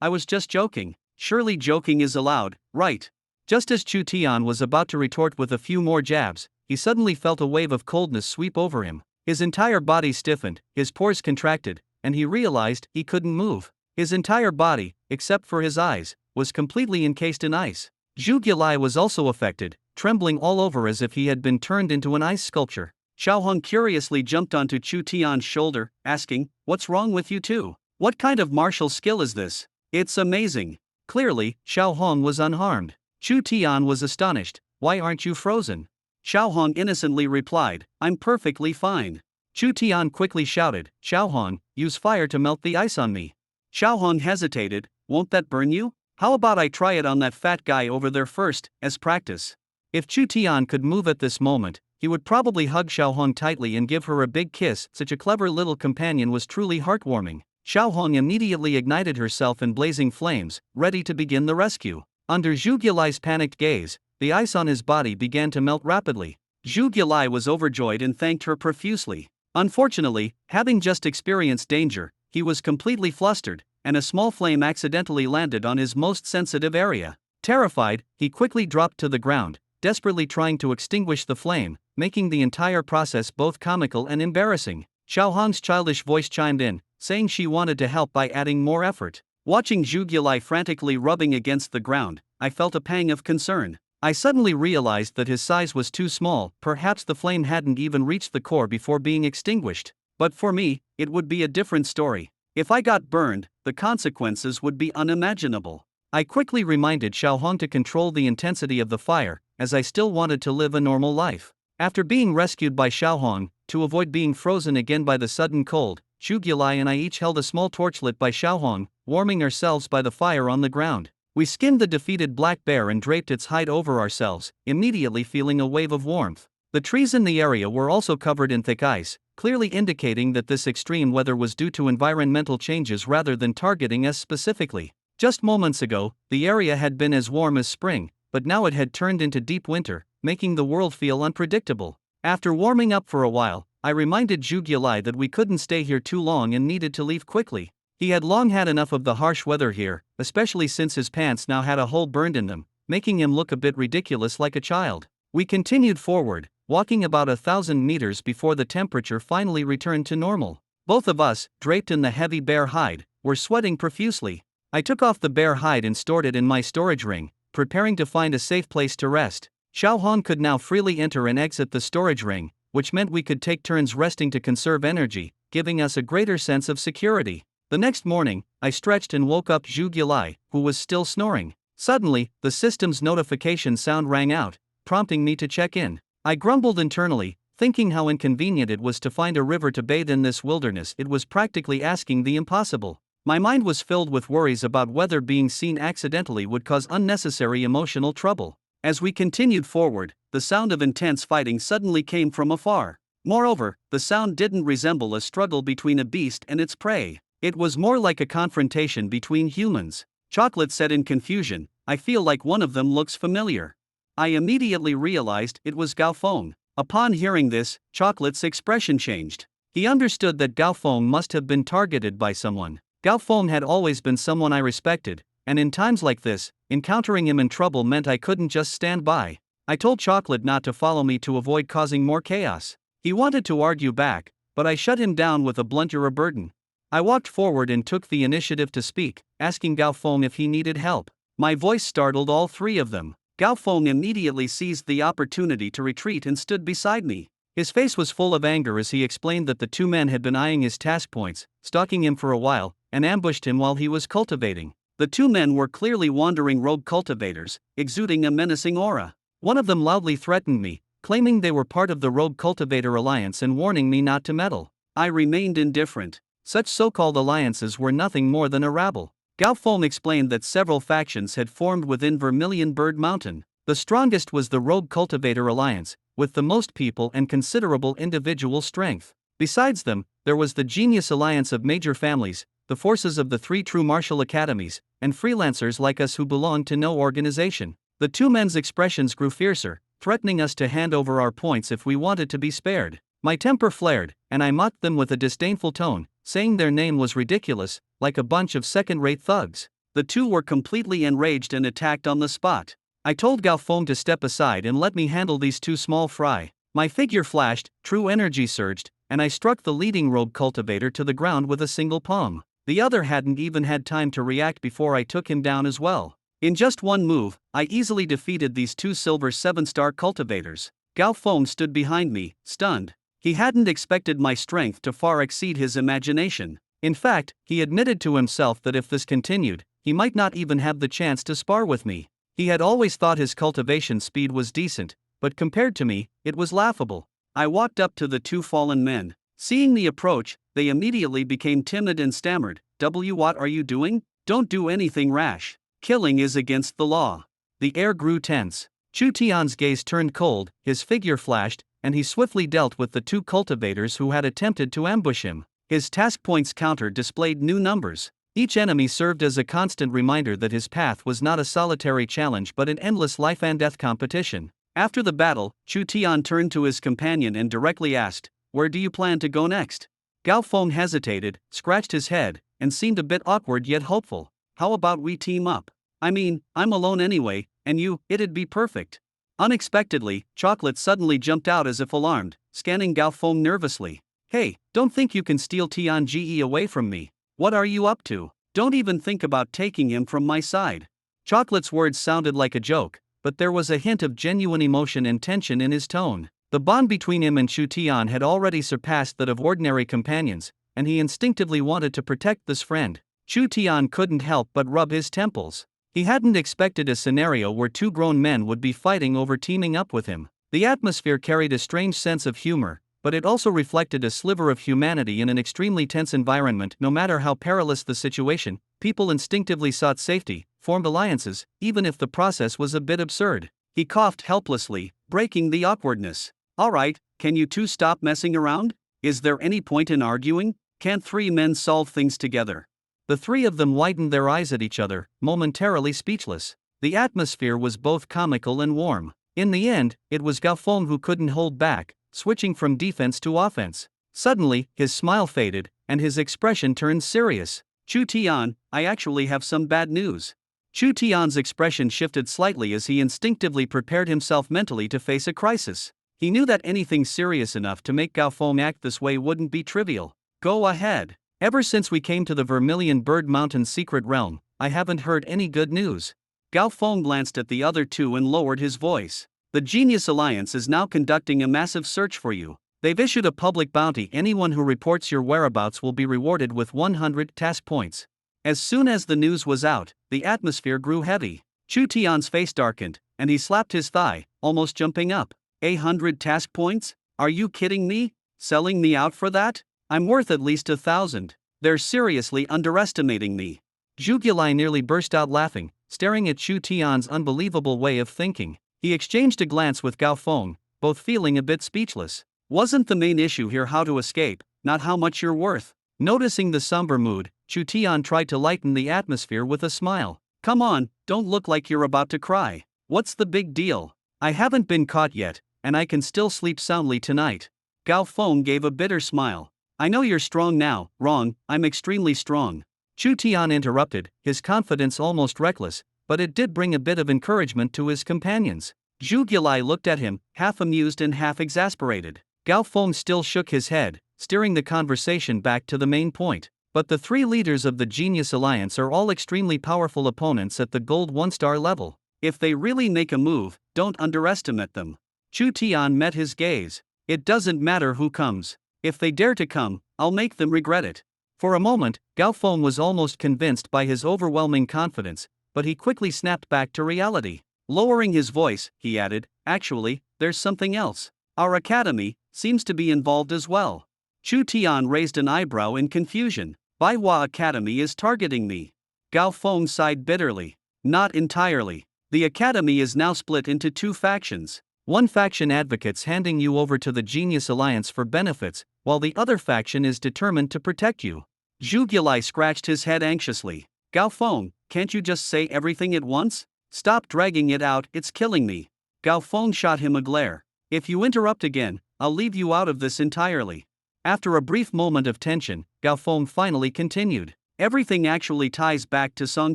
I was just joking." Surely joking is allowed, right? Just as Chu Tian was about to retort with a few more jabs, he suddenly felt a wave of coldness sweep over him. His entire body stiffened, his pores contracted, and he realized he couldn't move. His entire body, except for his eyes, was completely encased in ice. Zhu Gilai was also affected, trembling all over as if he had been turned into an ice sculpture. Xiao Hong curiously jumped onto Chu Tian's shoulder, asking, "What's wrong with you two? What kind of martial skill is this? It's amazing." Clearly, Xiao Hong was unharmed. Chu Tian was astonished. "Why aren't you frozen?" Xiao Hong innocently replied, "I'm perfectly fine." Chu Tian quickly shouted, "Xiao Hong, use fire to melt the ice on me." Xiao Hong hesitated, "Won't that burn you? How about I try it on that fat guy over there first, as practice?" If Chu Tian could move at this moment, he would probably hug Xiao Hong tightly and give her a big kiss. Such a clever little companion was truly heartwarming. Xiao Hong immediately ignited herself in blazing flames, ready to begin the rescue. Under Zhu Gilai's panicked gaze, the ice on his body began to melt rapidly. Zhu Gilai was overjoyed and thanked her profusely. Unfortunately, having just experienced danger, he was completely flustered, and a small flame accidentally landed on his most sensitive area. Terrified, he quickly dropped to the ground, desperately trying to extinguish the flame, making the entire process both comical and embarrassing. Xiao Hong's childish voice chimed in, saying she wanted to help by adding more effort. Watching Zhu Gilai frantically rubbing against the ground, I felt a pang of concern. I suddenly realized that his size was too small. Perhaps the flame hadn't even reached the core before being extinguished. But for me, it would be a different story. If I got burned, the consequences would be unimaginable. I quickly reminded Xiao Hong to control the intensity of the fire, as I still wanted to live a normal life. After being rescued by Xiao Hong, to avoid being frozen again by the sudden cold, Zhu Gilai and I each held a small torch lit by Xiao Hong, warming ourselves by the fire on the ground. We skinned the defeated black bear and draped its hide over ourselves, immediately feeling a wave of warmth. The trees in the area were also covered in thick ice, clearly indicating that this extreme weather was due to environmental changes rather than targeting us specifically. Just moments ago, the area had been as warm as spring, but now it had turned into deep winter, making the world feel unpredictable. After warming up for a while, I reminded Zhu Gilai that we couldn't stay here too long and needed to leave quickly. He had long had enough of the harsh weather here, especially since his pants now had a hole burned in them, making him look a bit ridiculous like a child. We continued forward, walking about 1,000 meters before the temperature finally returned to normal. Both of us, draped in the heavy bear hide, were sweating profusely. I took off the bear hide and stored it in my storage ring, preparing to find a safe place to rest. Xiao Hong could now freely enter and exit the storage ring, which meant we could take turns resting to conserve energy, giving us a greater sense of security. The next morning, I stretched and woke up Zhu Gilai, who was still snoring. Suddenly, the system's notification sound rang out, prompting me to check in. I grumbled internally, thinking how inconvenient it was to find a river to bathe in this wilderness. It was practically asking the impossible. My mind was filled with worries about whether being seen accidentally would cause unnecessary emotional trouble. As we continued forward, the sound of intense fighting suddenly came from afar. Moreover, the sound didn't resemble a struggle between a beast and its prey. It was more like a confrontation between humans. Chocolate said in confusion, "I feel like one of them looks familiar." I immediately realized it was Gao Feng. Upon hearing this, Chocolate's expression changed. He understood that Gao Feng must have been targeted by someone. Gao Feng had always been someone I respected, and in times like this, encountering him in trouble meant I couldn't just stand by. I told Chocolate not to follow me to avoid causing more chaos. He wanted to argue back, but I shut him down with a blunt "You're a burden." I walked forward and took the initiative to speak, asking Gao Feng if he needed help. My voice startled all three of them. Gao Feng immediately seized the opportunity to retreat and stood beside me. His face was full of anger as he explained that the two men had been eyeing his task points, stalking him for a while, and ambushed him while he was cultivating. The two men were clearly wandering rogue cultivators, exuding a menacing aura. One of them loudly threatened me, claiming they were part of the Rogue Cultivator Alliance and warning me not to meddle. I remained indifferent. Such so-called alliances were nothing more than a rabble. Gao Feng explained that several factions had formed within Vermilion Bird Mountain. The strongest was the Rogue Cultivator Alliance, with the most people and considerable individual strength. Besides them, there was the Genius Alliance of major families, the forces of the 3 true martial academies, and freelancers like us who belonged to no organization. The two men's expressions grew fiercer, threatening us to hand over our points if we wanted to be spared. My temper flared, and I mocked them with a disdainful tone, saying their name was ridiculous, like a bunch of second-rate thugs. The two were completely enraged and attacked on the spot. I told Gao Feng to step aside and let me handle these two small fry. My figure flashed, true energy surged, and I struck the leading rogue cultivator to the ground with a single palm. The other hadn't even had time to react before I took him down as well. In just one move, I easily defeated these two silver 7-star cultivators. Gao Feng stood behind me, stunned. He hadn't expected my strength to far exceed his imagination. In fact, he admitted to himself that if this continued, he might not even have the chance to spar with me. He had always thought his cultivation speed was decent, but compared to me, it was laughable. I walked up to the two fallen men. Seeing the approach, they immediately became timid and stammered, "What are you doing? Don't do anything rash. Killing is against the law." The air grew tense. Chu Tian's gaze turned cold, his figure flashed, and he swiftly dealt with the two cultivators who had attempted to ambush him. His task points counter displayed new numbers. Each enemy served as a constant reminder that his path was not a solitary challenge but an endless life-and-death competition. After the battle, Chu Tian turned to his companion and directly asked, "Where do you plan to go next?" Gao Feng hesitated, scratched his head, and seemed a bit awkward yet hopeful. "How about we team up? I mean, I'm alone anyway, and it'd be perfect." Unexpectedly, Chocolate suddenly jumped out as if alarmed, scanning Gao Feng nervously. "Hey, don't think you can steal Tianji away from me. What are you up to? Don't even think about taking him from my side." Chocolate's words sounded like a joke, but there was a hint of genuine emotion and tension in his tone. The bond between him and Chu Tian had already surpassed that of ordinary companions, and he instinctively wanted to protect this friend. Chu Tian couldn't help but rub his temples. He hadn't expected a scenario where two grown men would be fighting over teaming up with him. The atmosphere carried a strange sense of humor, but it also reflected a sliver of humanity in an extremely tense environment. No matter how perilous the situation, people instinctively sought safety, formed alliances, even if the process was a bit absurd. He coughed helplessly, breaking the awkwardness. Alright, can you two stop messing around? Is there any point in arguing? Can't three men solve things together? The three of them widened their eyes at each other, momentarily speechless. The atmosphere was both comical and warm. In the end, it was Gaofeng who couldn't hold back, switching from defense to offense. Suddenly, his smile faded, and his expression turned serious. Chu Tian, I actually have some bad news. Chu Tian's expression shifted slightly as he instinctively prepared himself mentally to face a crisis. He knew that anything serious enough to make Gaofeng act this way wouldn't be trivial. Go ahead. Ever since we came to the Vermilion Bird Mountain's secret realm, I haven't heard any good news. Gaofeng glanced at the other two and lowered his voice. The Genius Alliance is now conducting a massive search for you. They've issued a public bounty. Anyone who reports your whereabouts will be rewarded with 100 task points. As soon as the news was out, the atmosphere grew heavy. Chu Tian's face darkened, and he slapped his thigh, almost jumping up. 100 task points? Are you kidding me? Selling me out for that? I'm worth at least 1,000. They're seriously underestimating me. Zhu Gilai nearly burst out laughing, staring at Chu Tian's unbelievable way of thinking. He exchanged a glance with Gaofeng, both feeling a bit speechless. Wasn't the main issue here how to escape, not how much you're worth? Noticing the somber mood, Chu Tian tried to lighten the atmosphere with a smile. Come on, don't look like you're about to cry. What's the big deal? I haven't been caught yet, and I can still sleep soundly tonight. Gaofeng gave a bitter smile. I know you're strong now. Wrong, I'm extremely strong. Chu Tian interrupted, his confidence almost reckless, but it did bring a bit of encouragement to his companions. Zhu Gilai looked at him, half amused and half exasperated. Gaofeng still shook his head, steering the conversation back to the main point. But the three leaders of the Genius Alliance are all extremely powerful opponents at the Gold 1-star level. If they really make a move, don't underestimate them. Chu Tian met his gaze. It doesn't matter who comes. If they dare to come, I'll make them regret it. For a moment, Gaofeng was almost convinced by his overwhelming confidence, but he quickly snapped back to reality. Lowering his voice, he added, actually, there's something else. Our academy seems to be involved as well. Chu Tian raised an eyebrow in confusion. Baihua Academy is targeting me. Gaofeng sighed bitterly. Not entirely. The academy is now split into two factions. One faction advocates handing you over to the Genius Alliance for benefits, while the other faction is determined to protect you. Zhu Gilai scratched his head anxiously. Gaofeng, can't you just say everything at once? Stop dragging it out, it's killing me. Gaofeng shot him a glare. If you interrupt again, I'll leave you out of this entirely. After a brief moment of tension, Gaofeng finally continued. Everything actually ties back to Song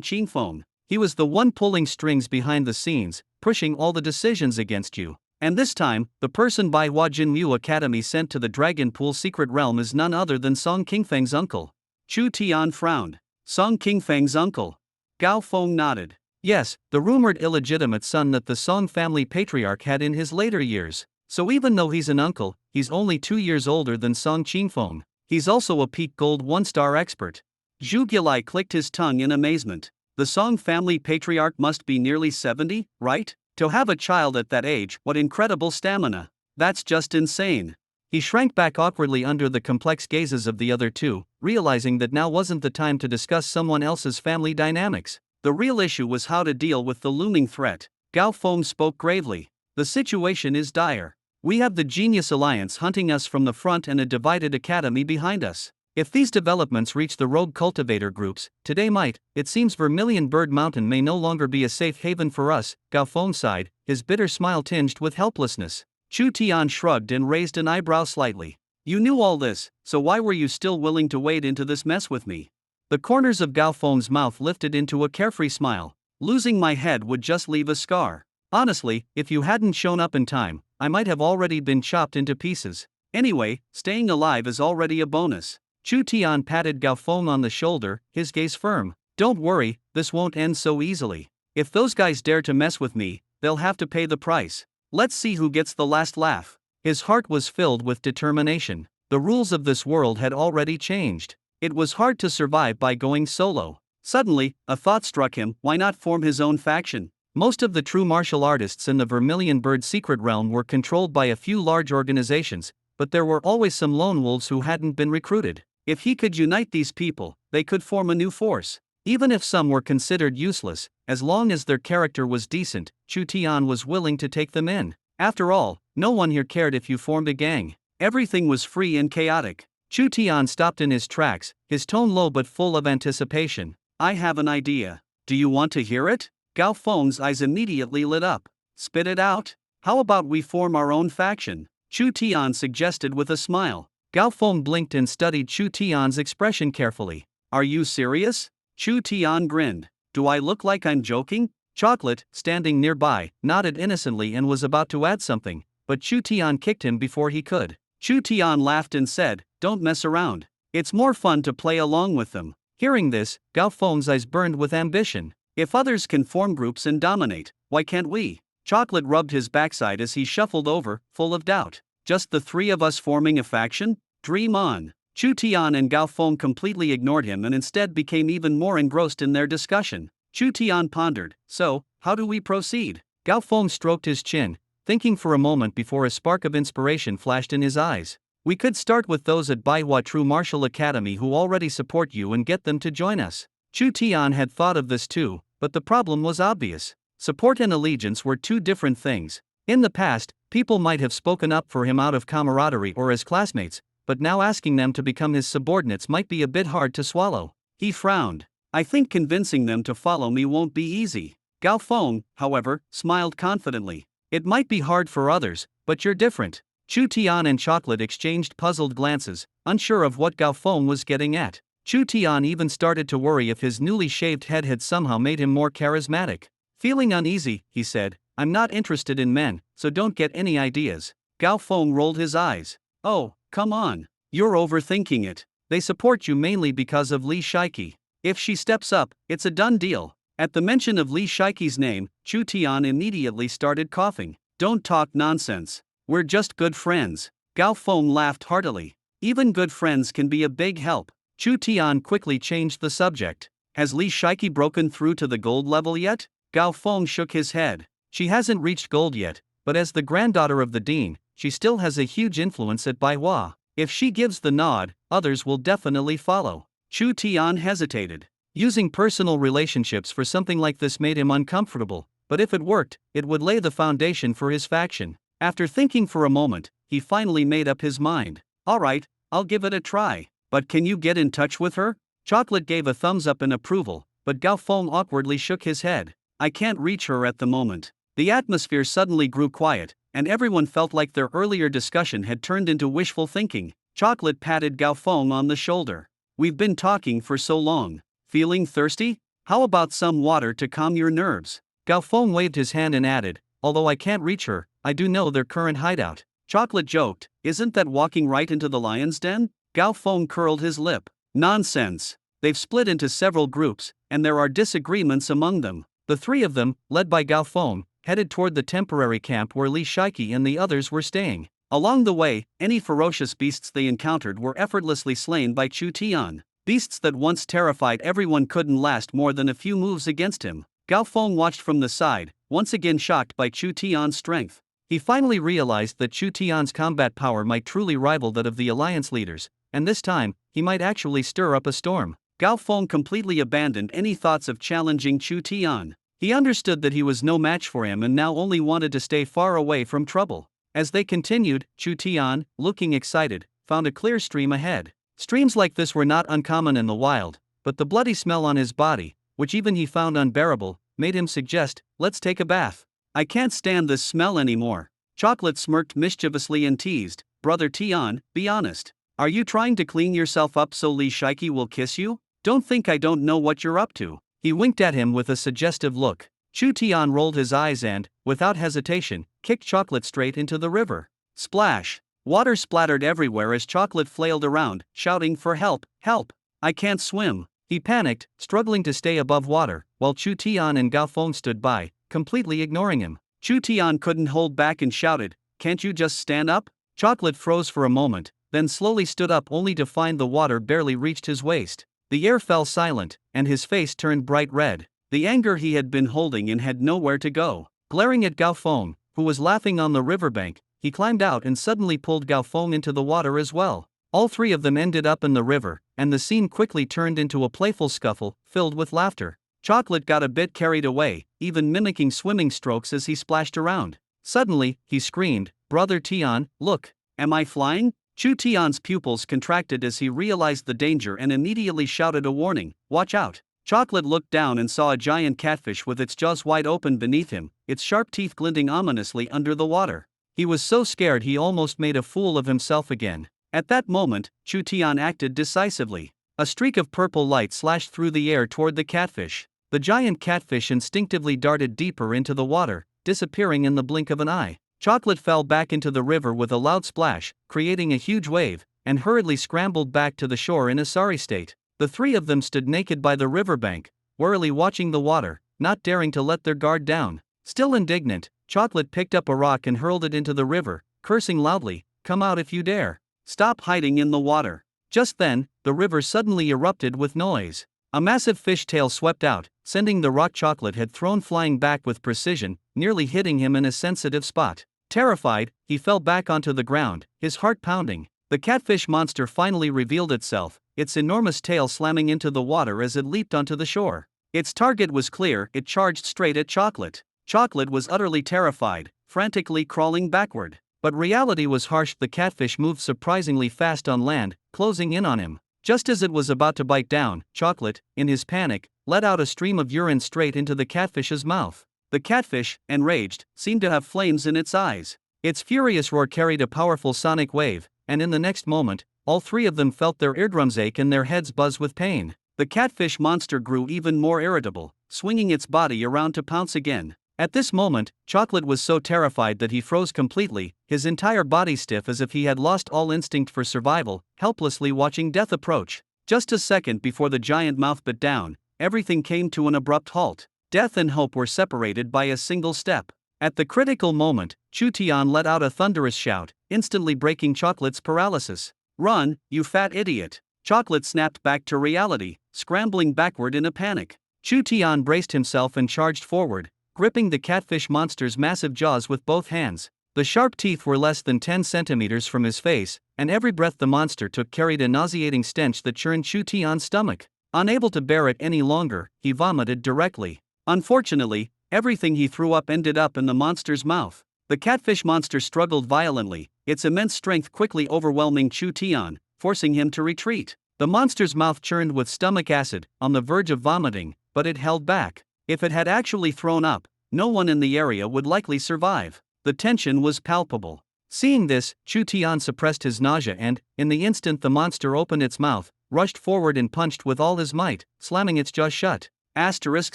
Qingfeng. He was the one pulling strings behind the scenes, pushing all the decisions against you. And this time, the person Baihua Jinmu Academy sent to the Dragon Pool secret realm is none other than Song Qingfeng's uncle. Chu Tian frowned. Song Qingfeng's uncle? Gaofeng nodded. Yes, the rumored illegitimate son that the Song family patriarch had in his later years. So even though he's an uncle, he's only 2 years older than Song Qingfeng. He's also a peak gold 1-star expert. Zhu Gilai clicked his tongue in amazement. The Song family patriarch must be nearly 70, right? To have a child at that age, what incredible stamina. That's just insane. He shrank back awkwardly under the complex gazes of the other two, realizing that now wasn't the time to discuss someone else's family dynamics. The real issue was how to deal with the looming threat. Gaofeng spoke gravely. The situation is dire. We have the Genius Alliance hunting us from the front and a divided academy behind us. If these developments reach the rogue cultivator groups, today might, it seems Vermilion Bird Mountain may no longer be a safe haven for us. Gaofeng sighed, his bitter smile tinged with helplessness. Chu Tian shrugged and raised an eyebrow slightly. You knew all this, so why were you still willing to wade into this mess with me? The corners of Gaofeng's mouth lifted into a carefree smile. Losing my head would just leave a scar. Honestly, if you hadn't shown up in time, I might have already been chopped into pieces. Anyway, staying alive is already a bonus. Chu Tian patted Gaofeng on the shoulder, his gaze firm. Don't worry, this won't end so easily. If those guys dare to mess with me, they'll have to pay the price. Let's see who gets the last laugh. His heart was filled with determination. The rules of this world had already changed. It was hard to survive by going solo. Suddenly, a thought struck him, why not form his own faction? Most of the true martial artists in the Vermilion Bird secret realm were controlled by a few large organizations, but there were always some lone wolves who hadn't been recruited. If he could unite these people, they could form a new force. Even if some were considered useless, as long as their character was decent, Chu Tian was willing to take them in. After all, no one here cared if you formed a gang. Everything was free and chaotic. Chu Tian stopped in his tracks, his tone low but full of anticipation. I have an idea. Do you want to hear it? Gao Feng's eyes immediately lit up. Spit it out. How about we form our own faction? Chu Tian suggested with a smile. Gao Feng blinked and studied Chu Tian's expression carefully. Are you serious? Chu Tian grinned. Do I look like I'm joking? Chocolate, standing nearby, nodded innocently and was about to add something, but Chu Tian kicked him before he could. Chu Tian laughed and said, Don't mess around. It's more fun to play along with them. Hearing this, Gao Feng's eyes burned with ambition. If others can form groups and dominate, why can't we? Chocolate rubbed his backside as he shuffled over, full of doubt. Just the three of us forming a faction? Dream on. Chu Tian and Gao Feng completely ignored him and instead became even more engrossed in their discussion. Chu Tian pondered, so, how do we proceed? Gao Feng stroked his chin, thinking for a moment before a spark of inspiration flashed in his eyes. We could start with those at Baihua True Martial Academy who already support you and get them to join us. Chu Tian had thought of this too, but the problem was obvious. Support and allegiance were two different things. In the past, people might have spoken up for him out of camaraderie or as classmates, but now asking them to become his subordinates might be a bit hard to swallow. He frowned. I think convincing them to follow me won't be easy. Gao Feng, however, smiled confidently. It might be hard for others, but you're different. Chu Tian and Chocolate exchanged puzzled glances, unsure of what Gao Feng was getting at. Chu Tian even started to worry if his newly shaved head had somehow made him more charismatic. Feeling uneasy, he said, I'm not interested in men, so don't get any ideas. Gao Feng rolled his eyes. Oh, come on. You're overthinking it. They support you mainly because of Li Shiki. If she steps up, it's a done deal. At the mention of Li Shiki's name, Chu Tian immediately started coughing. Don't talk nonsense. We're just good friends. Gao Feng laughed heartily. Even good friends can be a big help. Chu Tian quickly changed the subject. Has Li Shiki broken through to the gold level yet? Gao Feng shook his head. She hasn't reached gold yet, but as the granddaughter of the dean, she still has a huge influence at Baihua. If she gives the nod, others will definitely follow. Chu Tian hesitated. Using personal relationships for something like this made him uncomfortable, but if it worked, it would lay the foundation for his faction. After thinking for a moment, he finally made up his mind. Alright, I'll give it a try. But can you get in touch with her? Chocolate gave a thumbs up in approval, but Gao Feng awkwardly shook his head. I can't reach her at the moment. The atmosphere suddenly grew quiet, and everyone felt like their earlier discussion had turned into wishful thinking. Chocolate patted Gao Feng on the shoulder. We've been talking for so long. Feeling thirsty? How about some water to calm your nerves? Gao Feng waved his hand and added, although I can't reach her, I do know their current hideout. Chocolate joked, isn't that walking right into the lion's den? Gao Feng curled his lip. Nonsense. They've split into several groups, and there are disagreements among them. The three of them, led by Gao Feng, headed toward the temporary camp where Li Shiki and the others were staying. Along the way, any ferocious beasts they encountered were effortlessly slain by Chu Tian. Beasts that once terrified everyone couldn't last more than a few moves against him. Gao Feng watched from the side, once again shocked by Chu Tian's strength. He finally realized that Chu Tian's combat power might truly rival that of the alliance leaders, and this time, he might actually stir up a storm. Gao Feng completely abandoned any thoughts of challenging Chu Tian. He understood that he was no match for him and now only wanted to stay far away from trouble. As they continued, Chu Tian, looking excited, found a clear stream ahead. Streams like this were not uncommon in the wild, but the bloody smell on his body, which even he found unbearable, made him suggest, let's take a bath. I can't stand this smell anymore. Chocolate smirked mischievously and teased, Brother Tian, be honest. Are you trying to clean yourself up so Li Shiki will kiss you? Don't think I don't know what you're up to. He winked at him with a suggestive look. Chu Tian rolled his eyes and, without hesitation, kicked Chocolate straight into the river. Splash! Water splattered everywhere as Chocolate flailed around, shouting for help, help! I can't swim. He panicked, struggling to stay above water, while Chu Tian and Gao Feng stood by, completely ignoring him. Chu Tian couldn't hold back and shouted, can't you just stand up? Chocolate froze for a moment, then slowly stood up only to find the water barely reached his waist. The air fell silent, and his face turned bright red. The anger he had been holding in had nowhere to go. Glaring at Gao Feng, who was laughing on the riverbank, he climbed out and suddenly pulled Gao Feng into the water as well. All three of them ended up in the river, and the scene quickly turned into a playful scuffle, filled with laughter. Chocolate got a bit carried away, even mimicking swimming strokes as he splashed around. Suddenly, he screamed, "Brother Tian, look! Am I flying?" Chu Tian's pupils contracted as he realized the danger and immediately shouted a warning, "Watch out!" Chocolate looked down and saw a giant catfish with its jaws wide open beneath him, its sharp teeth glinting ominously under the water. He was so scared he almost made a fool of himself again. At that moment, Chu Tian acted decisively. A streak of purple light slashed through the air toward the catfish. The giant catfish instinctively darted deeper into the water, disappearing in the blink of an eye. Chocolate fell back into the river with a loud splash, creating a huge wave, and hurriedly scrambled back to the shore in a sorry state. The three of them stood naked by the riverbank, warily watching the water, not daring to let their guard down. Still indignant, Chocolate picked up a rock and hurled it into the river, cursing loudly, "Come out if you dare! Stop hiding in the water!" Just then, the river suddenly erupted with noise. A massive fish tail swept out, sending the rock Chocolate had thrown flying back with precision, nearly hitting him in a sensitive spot. Terrified, he fell back onto the ground, his heart pounding. The catfish monster finally revealed itself, its enormous tail slamming into the water as it leaped onto the shore. Its target was clear, it charged straight at Chocolate. Chocolate was utterly terrified, frantically crawling backward. But reality was harsh. The catfish moved surprisingly fast on land, closing in on him. Just as it was about to bite down, Chocolate, in his panic, let out a stream of urine straight into the catfish's mouth. The catfish, enraged, seemed to have flames in its eyes. Its furious roar carried a powerful sonic wave, and in the next moment, all three of them felt their eardrums ache and their heads buzz with pain. The catfish monster grew even more irritable, swinging its body around to pounce again. At this moment, Chocolate was so terrified that he froze completely, his entire body stiff as if he had lost all instinct for survival, helplessly watching death approach. Just a second before the giant mouth bit down, everything came to an abrupt halt. Death and hope were separated by a single step. At the critical moment, Chu Tian let out a thunderous shout, instantly breaking Chocolate's paralysis. "Run, you fat idiot!" Chocolate snapped back to reality, scrambling backward in a panic. Chu Tian braced himself and charged forward, gripping the catfish monster's massive jaws with both hands. The sharp teeth were less than 10 centimeters from his face, and every breath the monster took carried a nauseating stench that churned Chu Tian's stomach. Unable to bear it any longer, he vomited directly. Unfortunately, everything he threw up ended up in the monster's mouth. The catfish monster struggled violently, its immense strength quickly overwhelming Chu Tian, forcing him to retreat. The monster's mouth churned with stomach acid, on the verge of vomiting, but it held back. If it had actually thrown up, no one in the area would likely survive. The tension was palpable. Seeing this, Chu Tian suppressed his nausea and, in the instant the monster opened its mouth, rushed forward and punched with all his might, slamming its jaw shut. Asterisk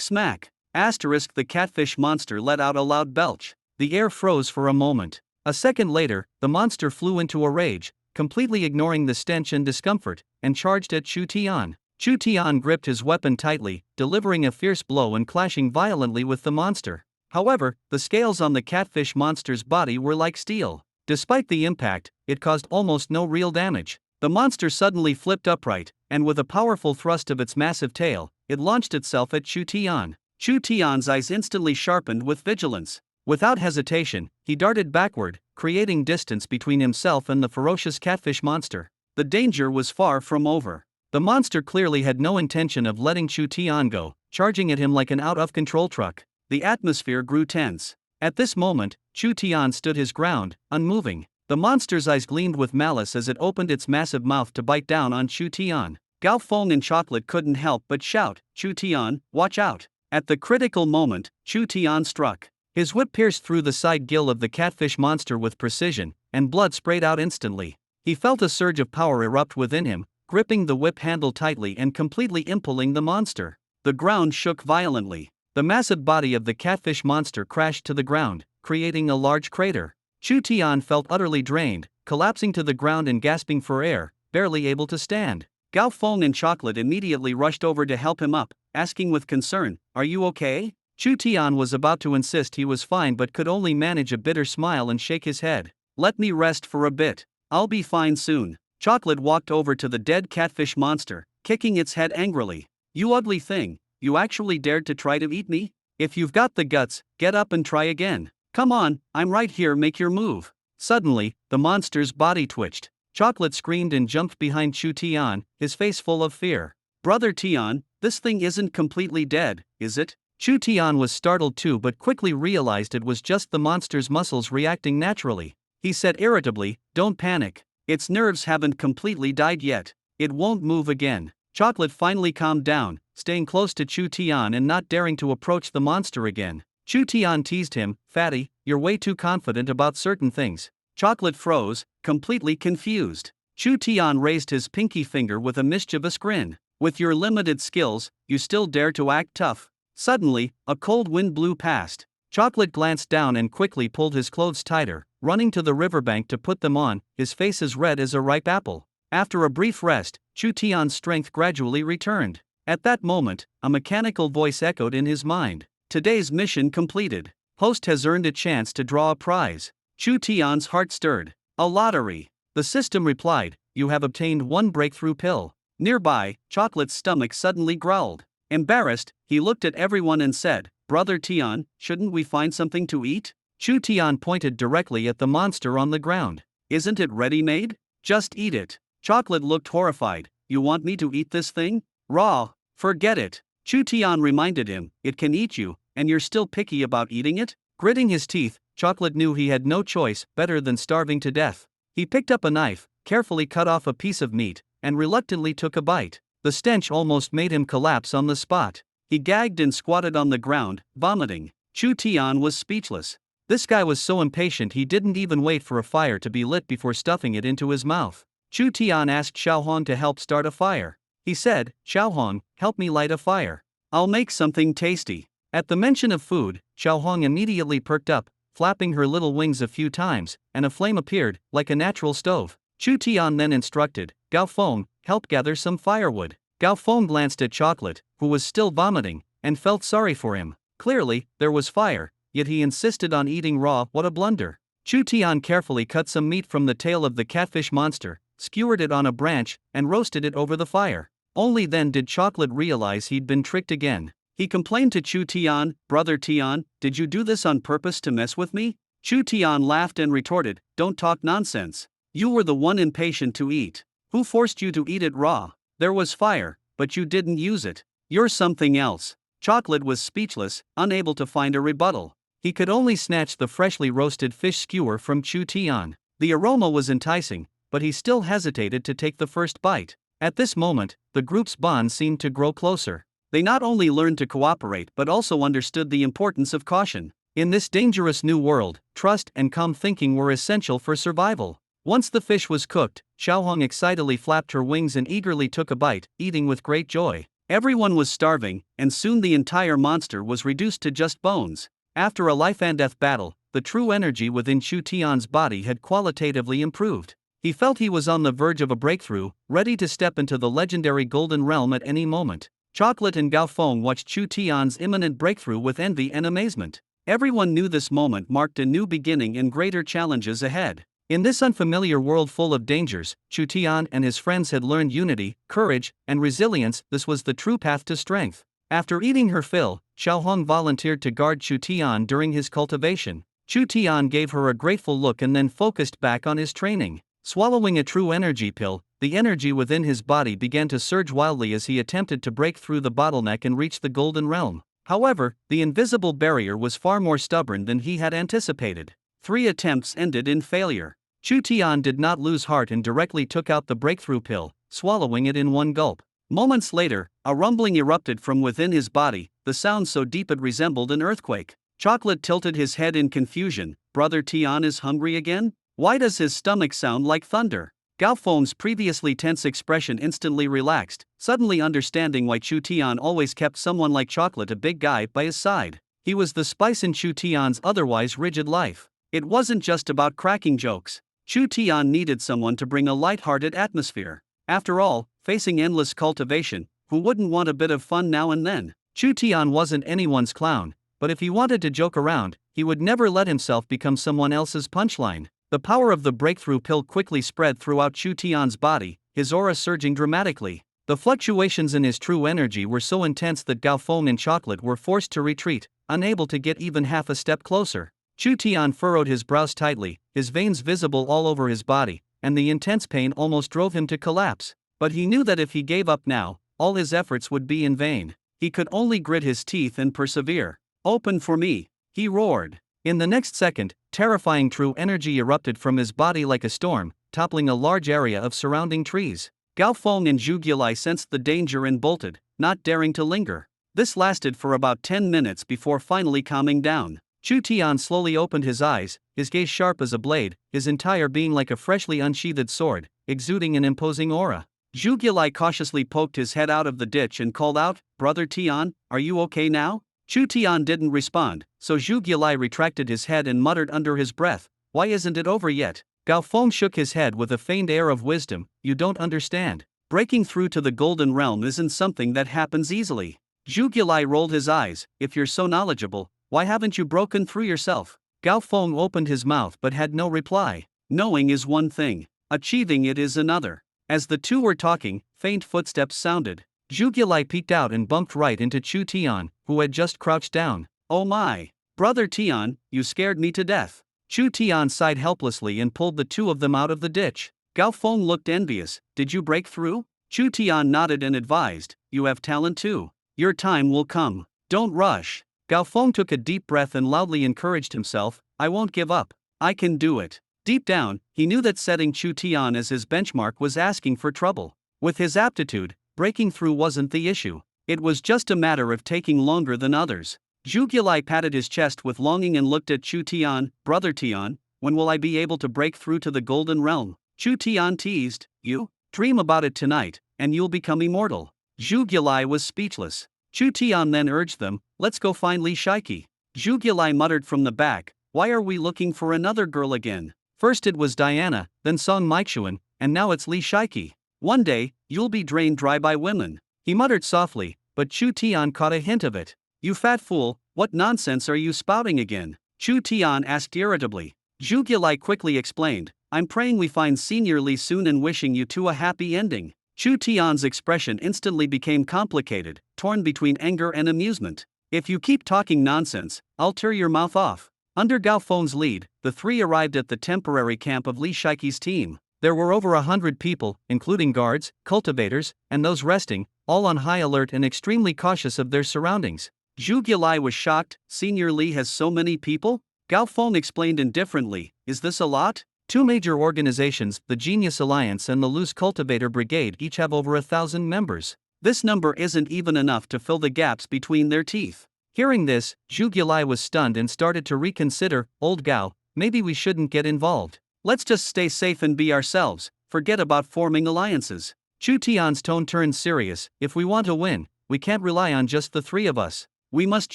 smack. Asterisk. The catfish monster let out a loud belch. The air froze for a moment. A second later, the monster flew into a rage, completely ignoring the stench and discomfort, and charged at Chu Tian. Chu Tian gripped his weapon tightly, delivering a fierce blow and clashing violently with the monster. However, the scales on the catfish monster's body were like steel. Despite the impact, it caused almost no real damage. The monster suddenly flipped upright, and with a powerful thrust of its massive tail, it launched itself at Chu Tian. Chu Tian's eyes instantly sharpened with vigilance. Without hesitation, he darted backward, creating distance between himself and the ferocious catfish monster. The danger was far from over. The monster clearly had no intention of letting Chu Tian go, charging at him like an out-of-control truck. The atmosphere grew tense. At this moment, Chu Tian stood his ground, unmoving. The monster's eyes gleamed with malice as it opened its massive mouth to bite down on Chu Tian. Gao Feng and Chocolate couldn't help but shout, "Chu Tian, watch out!" At the critical moment, Chu Tian struck. His whip pierced through the side gill of the catfish monster with precision, and blood sprayed out instantly. He felt a surge of power erupt within him, gripping the whip handle tightly and completely impaling the monster. The ground shook violently. The massive body of the catfish monster crashed to the ground, creating a large crater. Chu Tian felt utterly drained, collapsing to the ground and gasping for air, barely able to stand. Gao Feng and Chocolate immediately rushed over to help him up, asking with concern, "Are you okay?" Chu Tian was about to insist he was fine but could only manage a bitter smile and shake his head. "Let me rest for a bit. I'll be fine soon." Chocolate walked over to the dead catfish monster, kicking its head angrily. "You ugly thing, you actually dared to try to eat me? If you've got the guts, get up and try again. Come on, I'm right here, make your move." Suddenly, the monster's body twitched. Chocolate screamed and jumped behind Chu Tian, his face full of fear. "Brother Tian, this thing isn't completely dead, is it?" Chu Tian was startled too but quickly realized it was just the monster's muscles reacting naturally. He said irritably, "Don't panic. Its nerves haven't completely died yet. It won't move again." Chocolate finally calmed down, staying close to Chu Tian and not daring to approach the monster again. Chu Tian teased him, "Fatty, you're way too confident about certain things." Chocolate froze, completely confused. Chu Tian raised his pinky finger with a mischievous grin. "With your limited skills, you still dare to act tough?" Suddenly, a cold wind blew past. Chocolate glanced down and quickly pulled his clothes tighter, running to the riverbank to put them on, his face as red as a ripe apple. After a brief rest, Chu Tian's strength gradually returned. At that moment, a mechanical voice echoed in his mind. "Today's mission completed. Host has earned a chance to draw a prize." Chu Tian's heart stirred. "A lottery." The system replied, "You have obtained one breakthrough pill." Nearby, Chocolate's stomach suddenly growled. Embarrassed, he looked at everyone and said, "Brother Tian, shouldn't we find something to eat?" Chu Tian pointed directly at the monster on the ground. "Isn't it ready-made? Just eat it." Chocolate looked horrified. "You want me to eat this thing? Raw? Forget it." Chu Tian reminded him, "It can eat you, and you're still picky about eating it?" Gritting his teeth, Chocolate knew he had no choice better than starving to death. He picked up a knife, carefully cut off a piece of meat, and reluctantly took a bite. The stench almost made him collapse on the spot. He gagged and squatted on the ground, vomiting. Chu Tian was speechless. This guy was so impatient he didn't even wait for a fire to be lit before stuffing it into his mouth. Chu Tian asked Xiaohong to help start a fire. He said, "Xiaohong, help me light a fire. I'll make something tasty." At the mention of food, Xiaohong immediately perked up, flapping her little wings a few times, and a flame appeared, like a natural stove. Chu Tian then instructed, "Gao Feng, help gather some firewood." Gao Feng glanced at Chocolate, who was still vomiting, and felt sorry for him. Clearly, there was fire, yet he insisted on eating raw. What a blunder. Chu Tian carefully cut some meat from the tail of the catfish monster, skewered it on a branch, and roasted it over the fire. Only then did Chocolate realize he'd been tricked again. He complained to Chu Tian, "Brother Tian, did you do this on purpose to mess with me?" Chu Tian laughed and retorted, "Don't talk nonsense. You were the one impatient to eat. Who forced you to eat it raw? There was fire, but you didn't use it. You're something else." Chocolate was speechless, unable to find a rebuttal. He could only snatch the freshly roasted fish skewer from Chu Tian. The aroma was enticing, but he still hesitated to take the first bite. At this moment, the group's bond seemed to grow closer. They not only learned to cooperate but also understood the importance of caution. In this dangerous new world, trust and calm thinking were essential for survival. Once the fish was cooked, Xiaohong excitedly flapped her wings and eagerly took a bite, eating with great joy. Everyone was starving, and soon the entire monster was reduced to just bones. After a life-and-death battle, the true energy within Chu Tian's body had qualitatively improved. He felt he was on the verge of a breakthrough, ready to step into the legendary Golden Realm at any moment. Chocolate and Gao Feng watched Chu Tian's imminent breakthrough with envy and amazement. Everyone knew this moment marked a new beginning and greater challenges ahead. In this unfamiliar world full of dangers, Chu Tian and his friends had learned unity, courage, and resilience. This was the true path to strength. After eating her fill, Xiaohong volunteered to guard Chu Tian during his cultivation. Chu Tian gave her a grateful look and then focused back on his training. Swallowing a true energy pill, the energy within his body began to surge wildly as he attempted to break through the bottleneck and reach the Golden Realm. However, the invisible barrier was far more stubborn than he had anticipated. 3 attempts ended in failure. Chu Tian did not lose heart and directly took out the breakthrough pill, swallowing it in one gulp. Moments later, a rumbling erupted from within his body, the sound so deep it resembled an earthquake. Chocolate tilted his head in confusion. "Brother Tian is hungry again? Why does his stomach sound like thunder?" Gao Feng's previously tense expression instantly relaxed, suddenly understanding why Chu Tian always kept someone like Chocolate, a big guy, by his side. He was the spice in Chu Tian's otherwise rigid life. It wasn't just about cracking jokes. Chu Tian needed someone to bring a light-hearted atmosphere. After all, facing endless cultivation, who wouldn't want a bit of fun now and then? Chu Tian wasn't anyone's clown, but if he wanted to joke around, he would never let himself become someone else's punchline. The power of the breakthrough pill quickly spread throughout Chu Tian's body, his aura surging dramatically. The fluctuations in his true energy were so intense that Gao Feng and Chocolate were forced to retreat, unable to get even half a step closer. Chu Tian furrowed his brows tightly, his veins visible all over his body, and the intense pain almost drove him to collapse. But he knew that if he gave up now, all his efforts would be in vain. He could only grit his teeth and persevere. "Open for me," he roared. In the next second, terrifying true energy erupted from his body like a storm, toppling a large area of surrounding trees. Gao Feng and Zhu Gilai sensed the danger and bolted, not daring to linger. This lasted for about 10 minutes before finally calming down. Chu Tian slowly opened his eyes, his gaze sharp as a blade, his entire being like a freshly unsheathed sword, exuding an imposing aura. Zhu Gilai cautiously poked his head out of the ditch and called out, "Brother Tian, are you okay now?" Chu Tian didn't respond, so Zhu Gilai retracted his head and muttered under his breath, "Why isn't it over yet?" Gao Feng shook his head with a feigned air of wisdom, "You don't understand. Breaking through to the Golden Realm isn't something that happens easily." Zhu Gilai rolled his eyes, "If you're so knowledgeable, why haven't you broken through yourself?" Gao Feng opened his mouth but had no reply. Knowing is one thing, achieving it is another. As the two were talking, faint footsteps sounded. Zhu Gilai peeked out and bumped right into Chu Tian, who had just crouched down. "Oh my! Brother Tian, you scared me to death." Chu Tian sighed helplessly and pulled the two of them out of the ditch. Gao Feng looked envious. "Did you break through?" Chu Tian nodded and advised, "You have talent too. Your time will come. Don't rush." Gao Feng took a deep breath and loudly encouraged himself, "I won't give up. I can do it." Deep down, he knew that setting Chu Tian as his benchmark was asking for trouble. With his aptitude, breaking through wasn't the issue. It was just a matter of taking longer than others. Zhu Gilai patted his chest with longing and looked at Chu Tian. "Brother Tian, when will I be able to break through to the Golden Realm?" Chu Tian teased, "You? Dream about it tonight, and you'll become immortal." Zhu Gilai was speechless. Chu Tian then urged them, "Let's go find Li Shiki." Zhu Gilai muttered from the back, "Why are we looking for another girl again? First it was Diana, then Song Meixuan, and now it's Li Shiki. One day, you'll be drained dry by women." He muttered softly, but Chu Tian caught a hint of it. "You fat fool, what nonsense are you spouting again?" Chu Tian asked irritably. Zhu Gilai quickly explained, "I'm praying we find Senior Li soon and wishing you two a happy ending." Chu Tian's expression instantly became complicated, torn between anger and amusement. "If you keep talking nonsense, I'll tear your mouth off." Under Gao Feng's lead, the three arrived at the temporary camp of Li Shiki's team. There were over 100 people, including guards, cultivators, and those resting, all on high alert and extremely cautious of their surroundings. Zhu Gilai was shocked. "Senior Li has so many people?" Gao Feng explained indifferently, "Is this a lot?" Two major organizations, the Genius Alliance and the Loose Cultivator Brigade, each have over 1,000 members. This number isn't even enough to fill the gaps between their teeth. Hearing this, Zhu Gilai was stunned and started to reconsider. "Old Gao, maybe we shouldn't get involved. Let's just stay safe and be ourselves, forget about forming alliances." Chu Tian's tone turned serious. "If we want to win, we can't rely on just the three of us. We must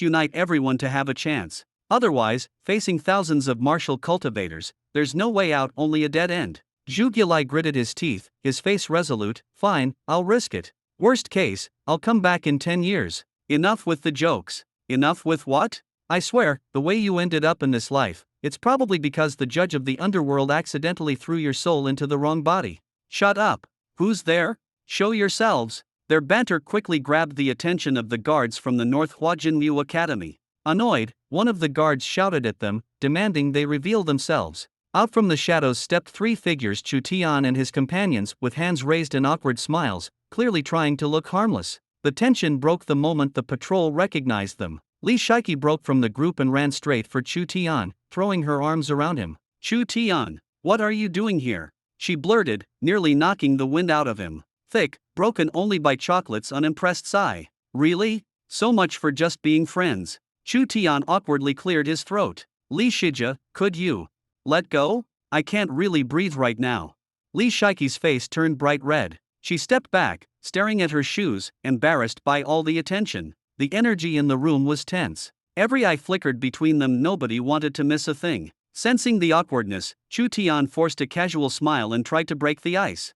unite everyone to have a chance. Otherwise, facing thousands of martial cultivators, there's no way out, only a dead end." Zhu Gilai gritted his teeth, his face resolute. "Fine, I'll risk it. Worst case, I'll come back in 10 years. Enough with the jokes." "Enough with what?" "I swear, the way you ended up in this life, it's probably because the judge of the underworld accidentally threw your soul into the wrong body." "Shut up. Who's there? Show yourselves." Their banter quickly grabbed the attention of the guards from the North Huajinmu Academy. Annoyed, one of the guards shouted at them, demanding they reveal themselves. Out from the shadows stepped three figures: Chu Tian and his companions, with hands raised and awkward smiles, clearly trying to look harmless. The tension broke the moment the patrol recognized them. Li Shiki broke from the group and ran straight for Chu Tian, throwing her arms around him. "Chu Tian, what are you doing here?" she blurted, nearly knocking the wind out of him. Thick, broken only by Chocolate's unimpressed sigh. "Really? So much for just being friends." Chu Tian awkwardly cleared his throat. "Li Shija, could you let go? I can't really breathe right now." Li Shiki's face turned bright red. She stepped back, staring at her shoes, embarrassed by all the attention. The energy in the room was tense. Every eye flickered between them, nobody wanted to miss a thing. Sensing the awkwardness, Chu Tian forced a casual smile and tried to break the ice.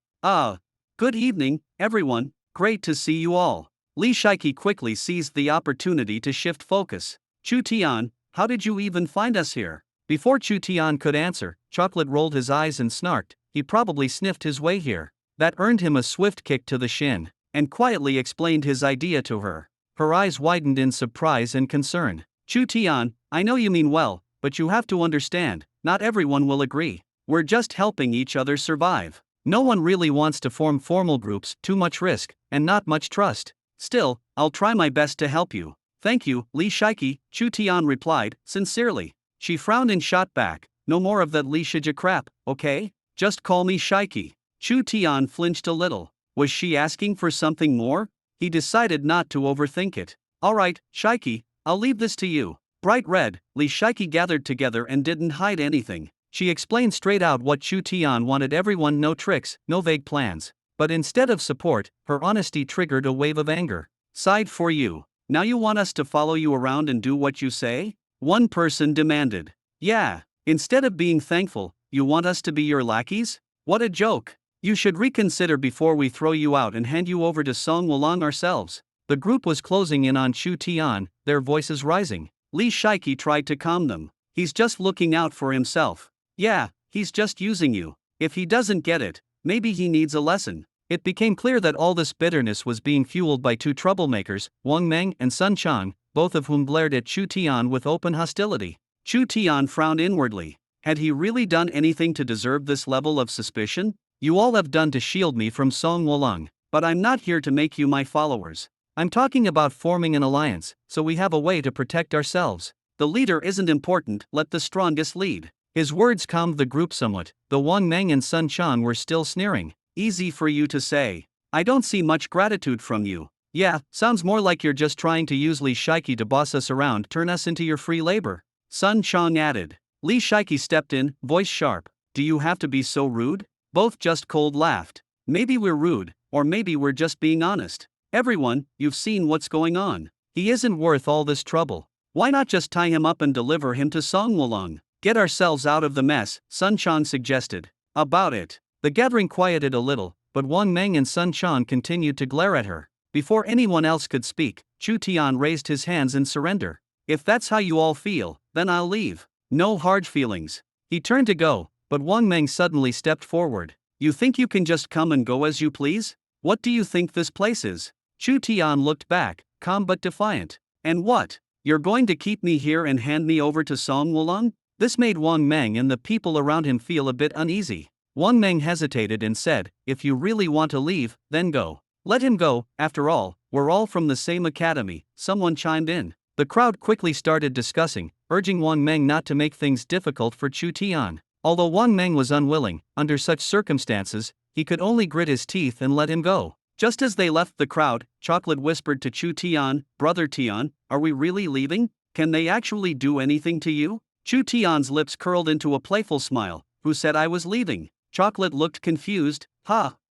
Good evening, everyone, great to see you all." Li Shiki quickly seized the opportunity to shift focus. "Chu Tian, how did you even find us here?" Before Chu Tian could answer, Chocolate rolled his eyes and snarked, "He probably sniffed his way here." That earned him a swift kick to the shin, and quietly explained his idea to her. Her eyes widened in surprise and concern. "Chu Tian, I know you mean well, but you have to understand, not everyone will agree. We're just helping each other survive. No one really wants to form formal groups, too much risk, and not much trust." Still, I'll try my best to help you. Thank you, Li Shiki, Chu Tian replied, sincerely. She frowned and shot back, no more of that Li Shija crap, okay? Just call me Shiki. Chu Tian flinched a little. Was she asking for something more? He decided not to overthink it. Alright, Shiki, I'll leave this to you. Bright red, Li Shiki gathered together and didn't hide anything. She explained straight out what Chu Tian wanted everyone, no tricks, no vague plans. But instead of support, her honesty triggered a wave of anger. Side for you. Now you want us to follow you around and do what you say? One person demanded. Yeah, instead of being thankful, you want us to be your lackeys? What a joke. You should reconsider before we throw you out and hand you over to Song Wulang ourselves. The group was closing in on Chu Tian, their voices rising. Li Shiki tried to calm them. He's just looking out for himself. Yeah, he's just using you. If he doesn't get it, maybe he needs a lesson. It became clear that all this bitterness was being fueled by two troublemakers, Wang Meng and Sun Chang, both of whom glared at Chu Tian with open hostility. Chu Tian frowned inwardly. Had he really done anything to deserve this level of suspicion? You all have done to shield me from Song Wulang, but I'm not here to make you my followers. I'm talking about forming an alliance, so we have a way to protect ourselves. The leader isn't important, let the strongest lead. His words calmed the group somewhat, though Wang Meng and Sun Chang were still sneering. Easy for you to say. I don't see much gratitude from you. Yeah, sounds more like you're just trying to use Li Shiki to boss us around, turn us into your free labor. Sun Chang added. Li Shiki stepped in, voice sharp. Do you have to be so rude? Both just cold laughed. Maybe we're rude, or maybe we're just being honest. Everyone, you've seen what's going on. He isn't worth all this trouble. Why not just tie him up and deliver him to Song Wulang? Get ourselves out of the mess, Sun Chang suggested. About it. The gathering quieted a little, but Wang Meng and Sun Chang continued to glare at her. Before anyone else could speak, Chu Tian raised his hands in surrender. If that's how you all feel, then I'll leave. No hard feelings. He turned to go, but Wang Meng suddenly stepped forward. You think you can just come and go as you please? What do you think this place is? Chu Tian looked back, calm but defiant. And what? You're going to keep me here and hand me over to Song Wulang? This made Wang Meng and the people around him feel a bit uneasy. Wang Meng hesitated and said, if you really want to leave, then go. Let him go, after all, we're all from the same academy, someone chimed in. The crowd quickly started discussing, urging Wang Meng not to make things difficult for Chu Tian. Although Wang Meng was unwilling, under such circumstances, he could only grit his teeth and let him go. Just as they left the crowd, Chocolate whispered to Chu Tian, Brother Tian, are we really leaving? Can they actually do anything to you? Chu Tian's lips curled into a playful smile. Who said I was leaving? Chocolate looked confused.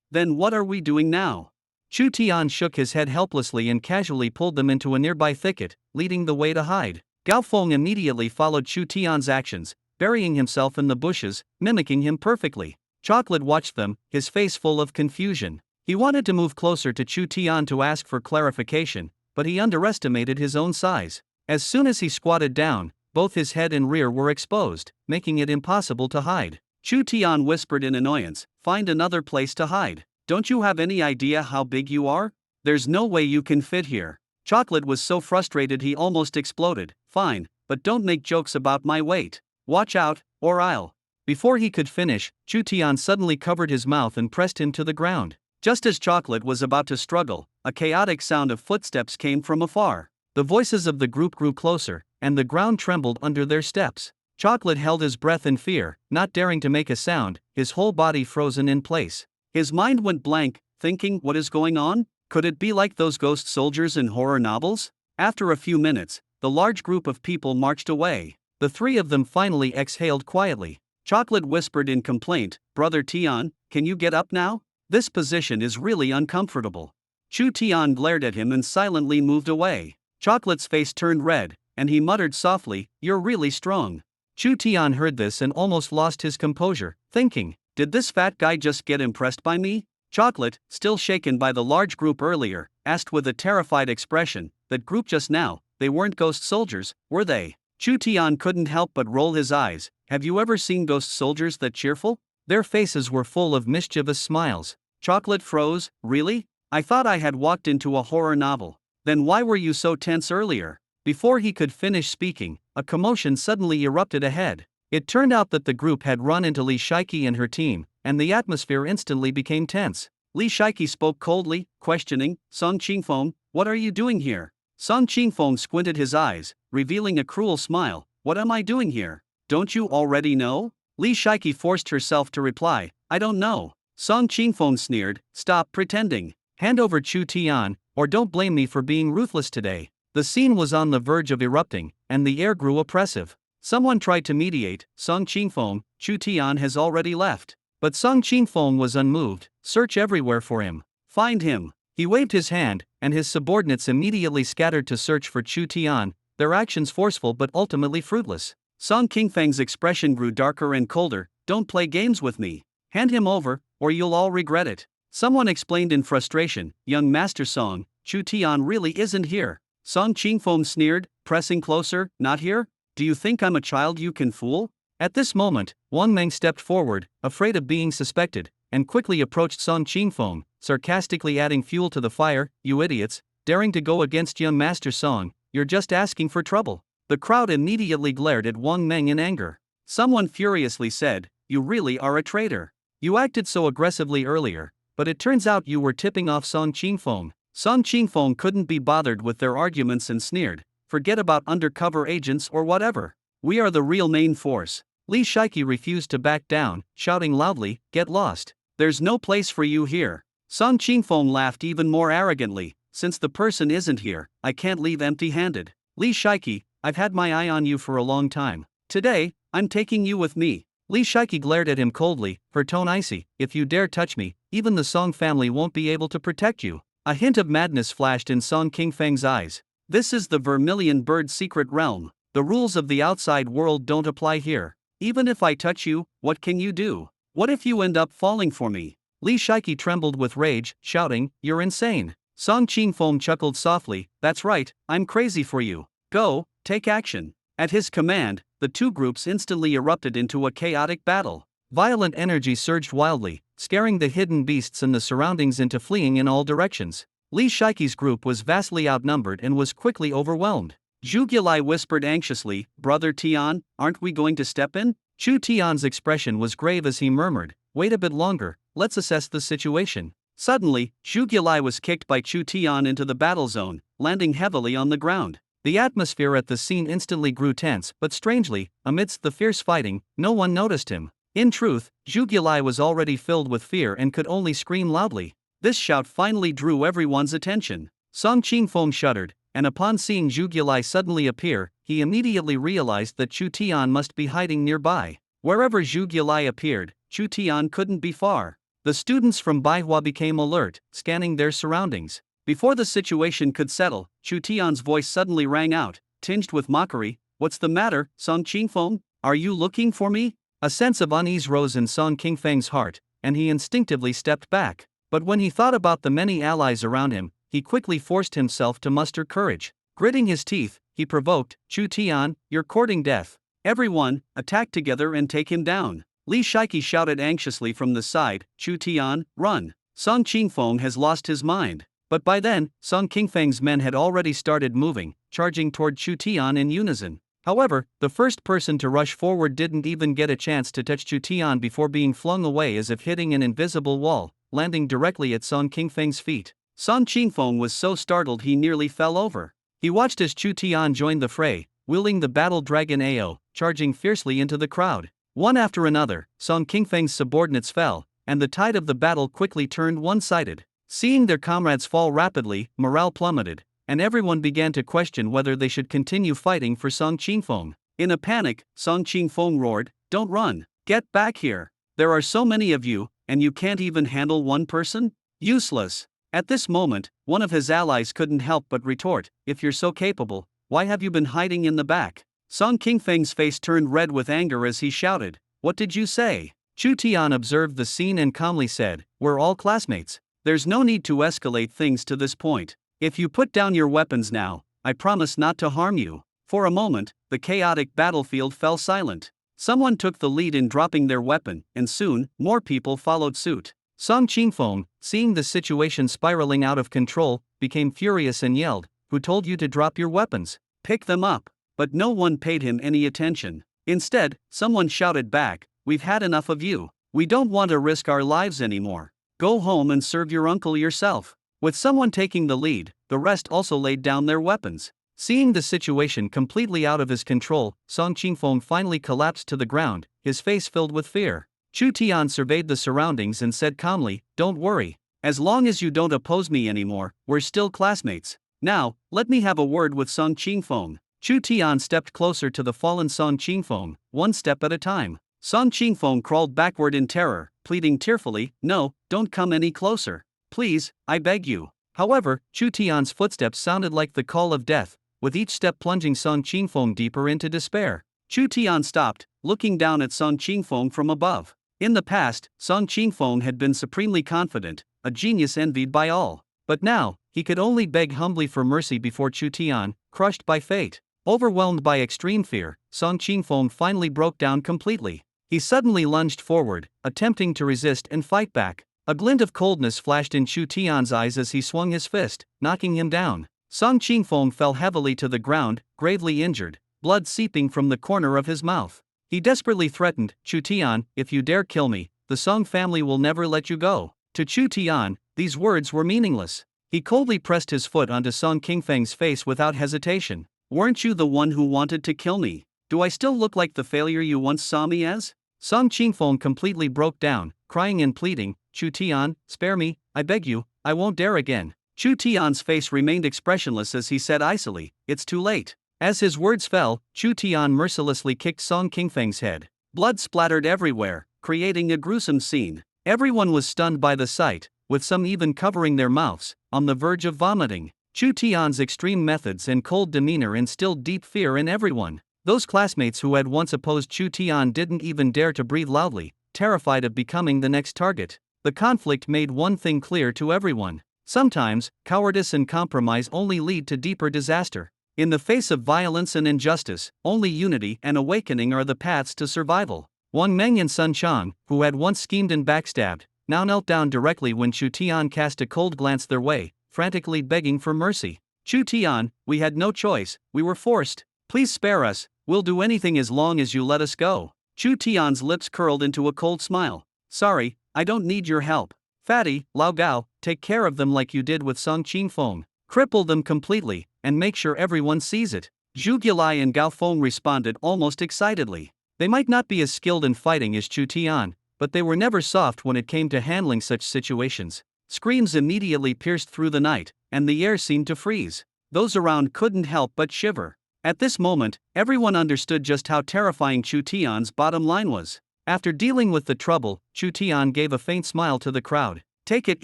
Then what are we doing now? Chu Tian shook his head helplessly and casually pulled them into a nearby thicket, leading the way to hide. Gao Feng immediately followed Chu Tian's actions, burying himself in the bushes, mimicking him perfectly. Chocolate watched them, his face full of confusion. He wanted to move closer to Chu Tian to ask for clarification, but he underestimated his own size. As soon as he squatted down, both his head and rear were exposed, making it impossible to hide. Chu Tian whispered in annoyance, find another place to hide. Don't you have any idea how big you are? There's no way you can fit here. Chocolate was so frustrated he almost exploded. Fine, but don't make jokes about my weight. Watch out, or I'll. Before he could finish, Chu Tian suddenly covered his mouth and pressed him to the ground. Just as Chocolate was about to struggle, a chaotic sound of footsteps came from afar. The voices of the group grew closer, and the ground trembled under their steps. Chocolate held his breath in fear, not daring to make a sound, his whole body frozen in place. His mind went blank, thinking, what is going on? Could it be like those ghost soldiers in horror novels? After a few minutes, the large group of people marched away. The three of them finally exhaled quietly. Chocolate whispered in complaint, Brother Tian, can you get up now? This position is really uncomfortable. Chu Tian glared at him and silently moved away. Chocolate's face turned red, and he muttered softly, you're really strong. Chu Tian heard this and almost lost his composure, thinking, did this fat guy just get impressed by me? Chocolate, still shaken by the large group earlier, asked with a terrified expression, that group just now, they weren't ghost soldiers, were they? Chu Tian couldn't help but roll his eyes. Have you ever seen ghost soldiers that cheerful? Their faces were full of mischievous smiles. Chocolate froze, really? I thought I had walked into a horror novel. Then why were you so tense earlier? Before he could finish speaking, a commotion suddenly erupted ahead. It turned out that the group had run into Li Shiki and her team, and the atmosphere instantly became tense. Li Shiki spoke coldly, questioning, Song Qingfeng, What are you doing here? Song Qingfeng squinted his eyes, revealing a cruel smile. What am I doing here? Don't you already know? Li Shiki forced herself to reply, I don't know. Song Qingfeng sneered, stop pretending. Hand over Chu Tian, or don't blame me for being ruthless today. The scene was on the verge of erupting, and the air grew oppressive. Someone tried to mediate. Song Qingfeng, Chu Tian has already left. But Song Qingfeng was unmoved. Search everywhere for him. Find him. He waved his hand, and his subordinates immediately scattered to search for Chu Tian, their actions forceful but ultimately fruitless. Song Qingfeng's expression grew darker and colder. Don't play games with me. Hand him over, or you'll all regret it. Someone explained in frustration, young Master Song, Chu Tian really isn't here. Song Qingfeng sneered, pressing closer, not here? Do you think I'm a child you can fool? At this moment, Wang Meng stepped forward, afraid of being suspected, and quickly approached Song Qingfeng, sarcastically adding fuel to the fire. You idiots, daring to go against young Master Song, you're just asking for trouble. The crowd immediately glared at Wang Meng in anger. Someone furiously said, you really are a traitor. You acted so aggressively earlier, but it turns out you were tipping off Song Qingfeng. Song Qingfeng couldn't be bothered with their arguments and sneered, forget about undercover agents or whatever. We are the real main force. Li Shiki refused to back down, shouting loudly, get lost. There's no place for you here. Song Qingfeng laughed even more arrogantly, since the person isn't here, I can't leave empty-handed. Li Shiki, I've had my eye on you for a long time. Today, I'm taking you with me. Li Shiki glared at him coldly, her tone icy, if you dare touch me, even the Song family won't be able to protect you. A hint of madness flashed in Song Qingfeng's eyes. This is the Vermilion Bird secret realm. The rules of the outside world don't apply here. Even if I touch you, what can you do? What if you end up falling for me? Li Shiki trembled with rage, shouting, you're insane. Song Qingfeng chuckled softly, that's right, I'm crazy for you. Go, take action. At his command, the two groups instantly erupted into a chaotic battle. Violent energy surged wildly, scaring the hidden beasts and the surroundings into fleeing in all directions. Li Shiki's group was vastly outnumbered and was quickly overwhelmed. Zhu Gilai whispered anxiously, Brother Tian, aren't we going to step in? Chu Tian's expression was grave as he murmured, wait a bit longer, let's assess the situation. Suddenly, Zhu Gilai was kicked by Chu Tian into the battle zone, landing heavily on the ground. The atmosphere at the scene instantly grew tense, but strangely, amidst the fierce fighting, no one noticed him. In truth, Zhu Gilai was already filled with fear and could only scream loudly. This shout finally drew everyone's attention. Song Qingfeng shuddered, and upon seeing Zhu Gilai suddenly appear, he immediately realized that Chu Tian must be hiding nearby. Wherever Zhu Gilai appeared, Chu Tian couldn't be far. The students from Baihua became alert, scanning their surroundings. Before the situation could settle, Chu Tian's voice suddenly rang out, tinged with mockery, what's the matter, Song Qingfeng? Are you looking for me? A sense of unease rose in Song Qingfeng's heart, and he instinctively stepped back. But when he thought about the many allies around him, he quickly forced himself to muster courage. Gritting his teeth, he provoked, Chu Tian, you're courting death. Everyone, attack together and take him down. Li Shiki shouted anxiously from the side, Chu Tian, run. Song Qingfeng has lost his mind. But by then, Song Qingfeng's men had already started moving, charging toward Chu Tian in unison. However, the first person to rush forward didn't even get a chance to touch Chu Tian before being flung away as if hitting an invisible wall, landing directly at Song Qingfeng's feet. Song Qingfeng was so startled he nearly fell over. He watched as Chu Tian joined the fray, wielding the battle dragon Ao, charging fiercely into the crowd. One after another, Song Qingfeng's subordinates fell, and the tide of the battle quickly turned one-sided. Seeing their comrades fall rapidly, morale plummeted, and everyone began to question whether they should continue fighting for Song Qingfeng. In a panic, Song Qingfeng roared, don't run, get back here. There are so many of you, and you can't even handle one person? Useless. At this moment, one of his allies couldn't help but retort, if you're so capable, why have you been hiding in the back? Song Qingfeng's face turned red with anger as he shouted, what did you say? Chu Tian observed the scene and calmly said, we're all classmates. There's no need to escalate things to this point. If you put down your weapons now, I promise not to harm you. For a moment, the chaotic battlefield fell silent. Someone took the lead in dropping their weapon, and soon, more people followed suit. Song Qingfeng, seeing the situation spiraling out of control, became furious and yelled, who told you to drop your weapons? Pick them up. But no one paid him any attention. Instead, someone shouted back, we've had enough of you. We don't want to risk our lives anymore. Go home and serve your uncle yourself. With someone taking the lead, the rest also laid down their weapons. Seeing the situation completely out of his control, Song Qingfeng finally collapsed to the ground, his face filled with fear. Chu Tian surveyed the surroundings and said calmly, "Don't worry. As long as you don't oppose me anymore, we're still classmates. Now, let me have a word with Song Qingfeng." Chu Tian stepped closer to the fallen Song Qingfeng, one step at a time. Song Qingfeng crawled backward in terror, pleading tearfully, "No, don't come any closer. Please, I beg you." However, Chu Tian's footsteps sounded like the call of death, with each step plunging Song Qingfeng deeper into despair. Chu Tian stopped, looking down at Song Qingfeng from above. In the past, Song Qingfeng had been supremely confident, a genius envied by all. But now, he could only beg humbly for mercy before Chu Tian, crushed by fate. Overwhelmed by extreme fear, Song Qingfeng finally broke down completely. He suddenly lunged forward, attempting to resist and fight back. A glint of coldness flashed in Chu Tian's eyes as he swung his fist, knocking him down. Song Qingfeng fell heavily to the ground, gravely injured, blood seeping from the corner of his mouth. He desperately threatened, "Chu Tian, if you dare kill me, the Song family will never let you go." To Chu Tian, these words were meaningless. He coldly pressed his foot onto Song Qingfeng's face without hesitation. "Weren't you the one who wanted to kill me? Do I still look like the failure you once saw me as?" Song Qingfeng completely broke down, crying and pleading, "Chu Tian, spare me, I beg you, I won't dare again." Chu Tian's face remained expressionless as he said icily, "It's too late." As his words fell, Chu Tian mercilessly kicked Song Qingfeng's head. Blood splattered everywhere, creating a gruesome scene. Everyone was stunned by the sight, with some even covering their mouths, on the verge of vomiting. Chu Tian's extreme methods and cold demeanor instilled deep fear in everyone. Those classmates who had once opposed Chu Tian didn't even dare to breathe loudly, terrified of becoming the next target. The conflict made one thing clear to everyone. Sometimes, cowardice and compromise only lead to deeper disaster. In the face of violence and injustice, only unity and awakening are the paths to survival. Wang Meng and Sun Chang, who had once schemed and backstabbed, now knelt down directly when Chu Tian cast a cold glance their way, frantically begging for mercy. "Chu Tian, we had no choice, we were forced. Please spare us, we'll do anything as long as you let us go." Chu Tian's lips curled into a cold smile. "Sorry, I don't need your help. Fatty, Lao Gao, take care of them like you did with Song Qingfeng. Cripple them completely, and make sure everyone sees it." Zhu Gilai and Gao Feng responded almost excitedly. They might not be as skilled in fighting as Chu Tian, but they were never soft when it came to handling such situations. Screams immediately pierced through the night, and the air seemed to freeze. Those around couldn't help but shiver. At this moment, everyone understood just how terrifying Chu Tian's bottom line was. After dealing with the trouble, Chu Tian gave a faint smile to the crowd. "Take it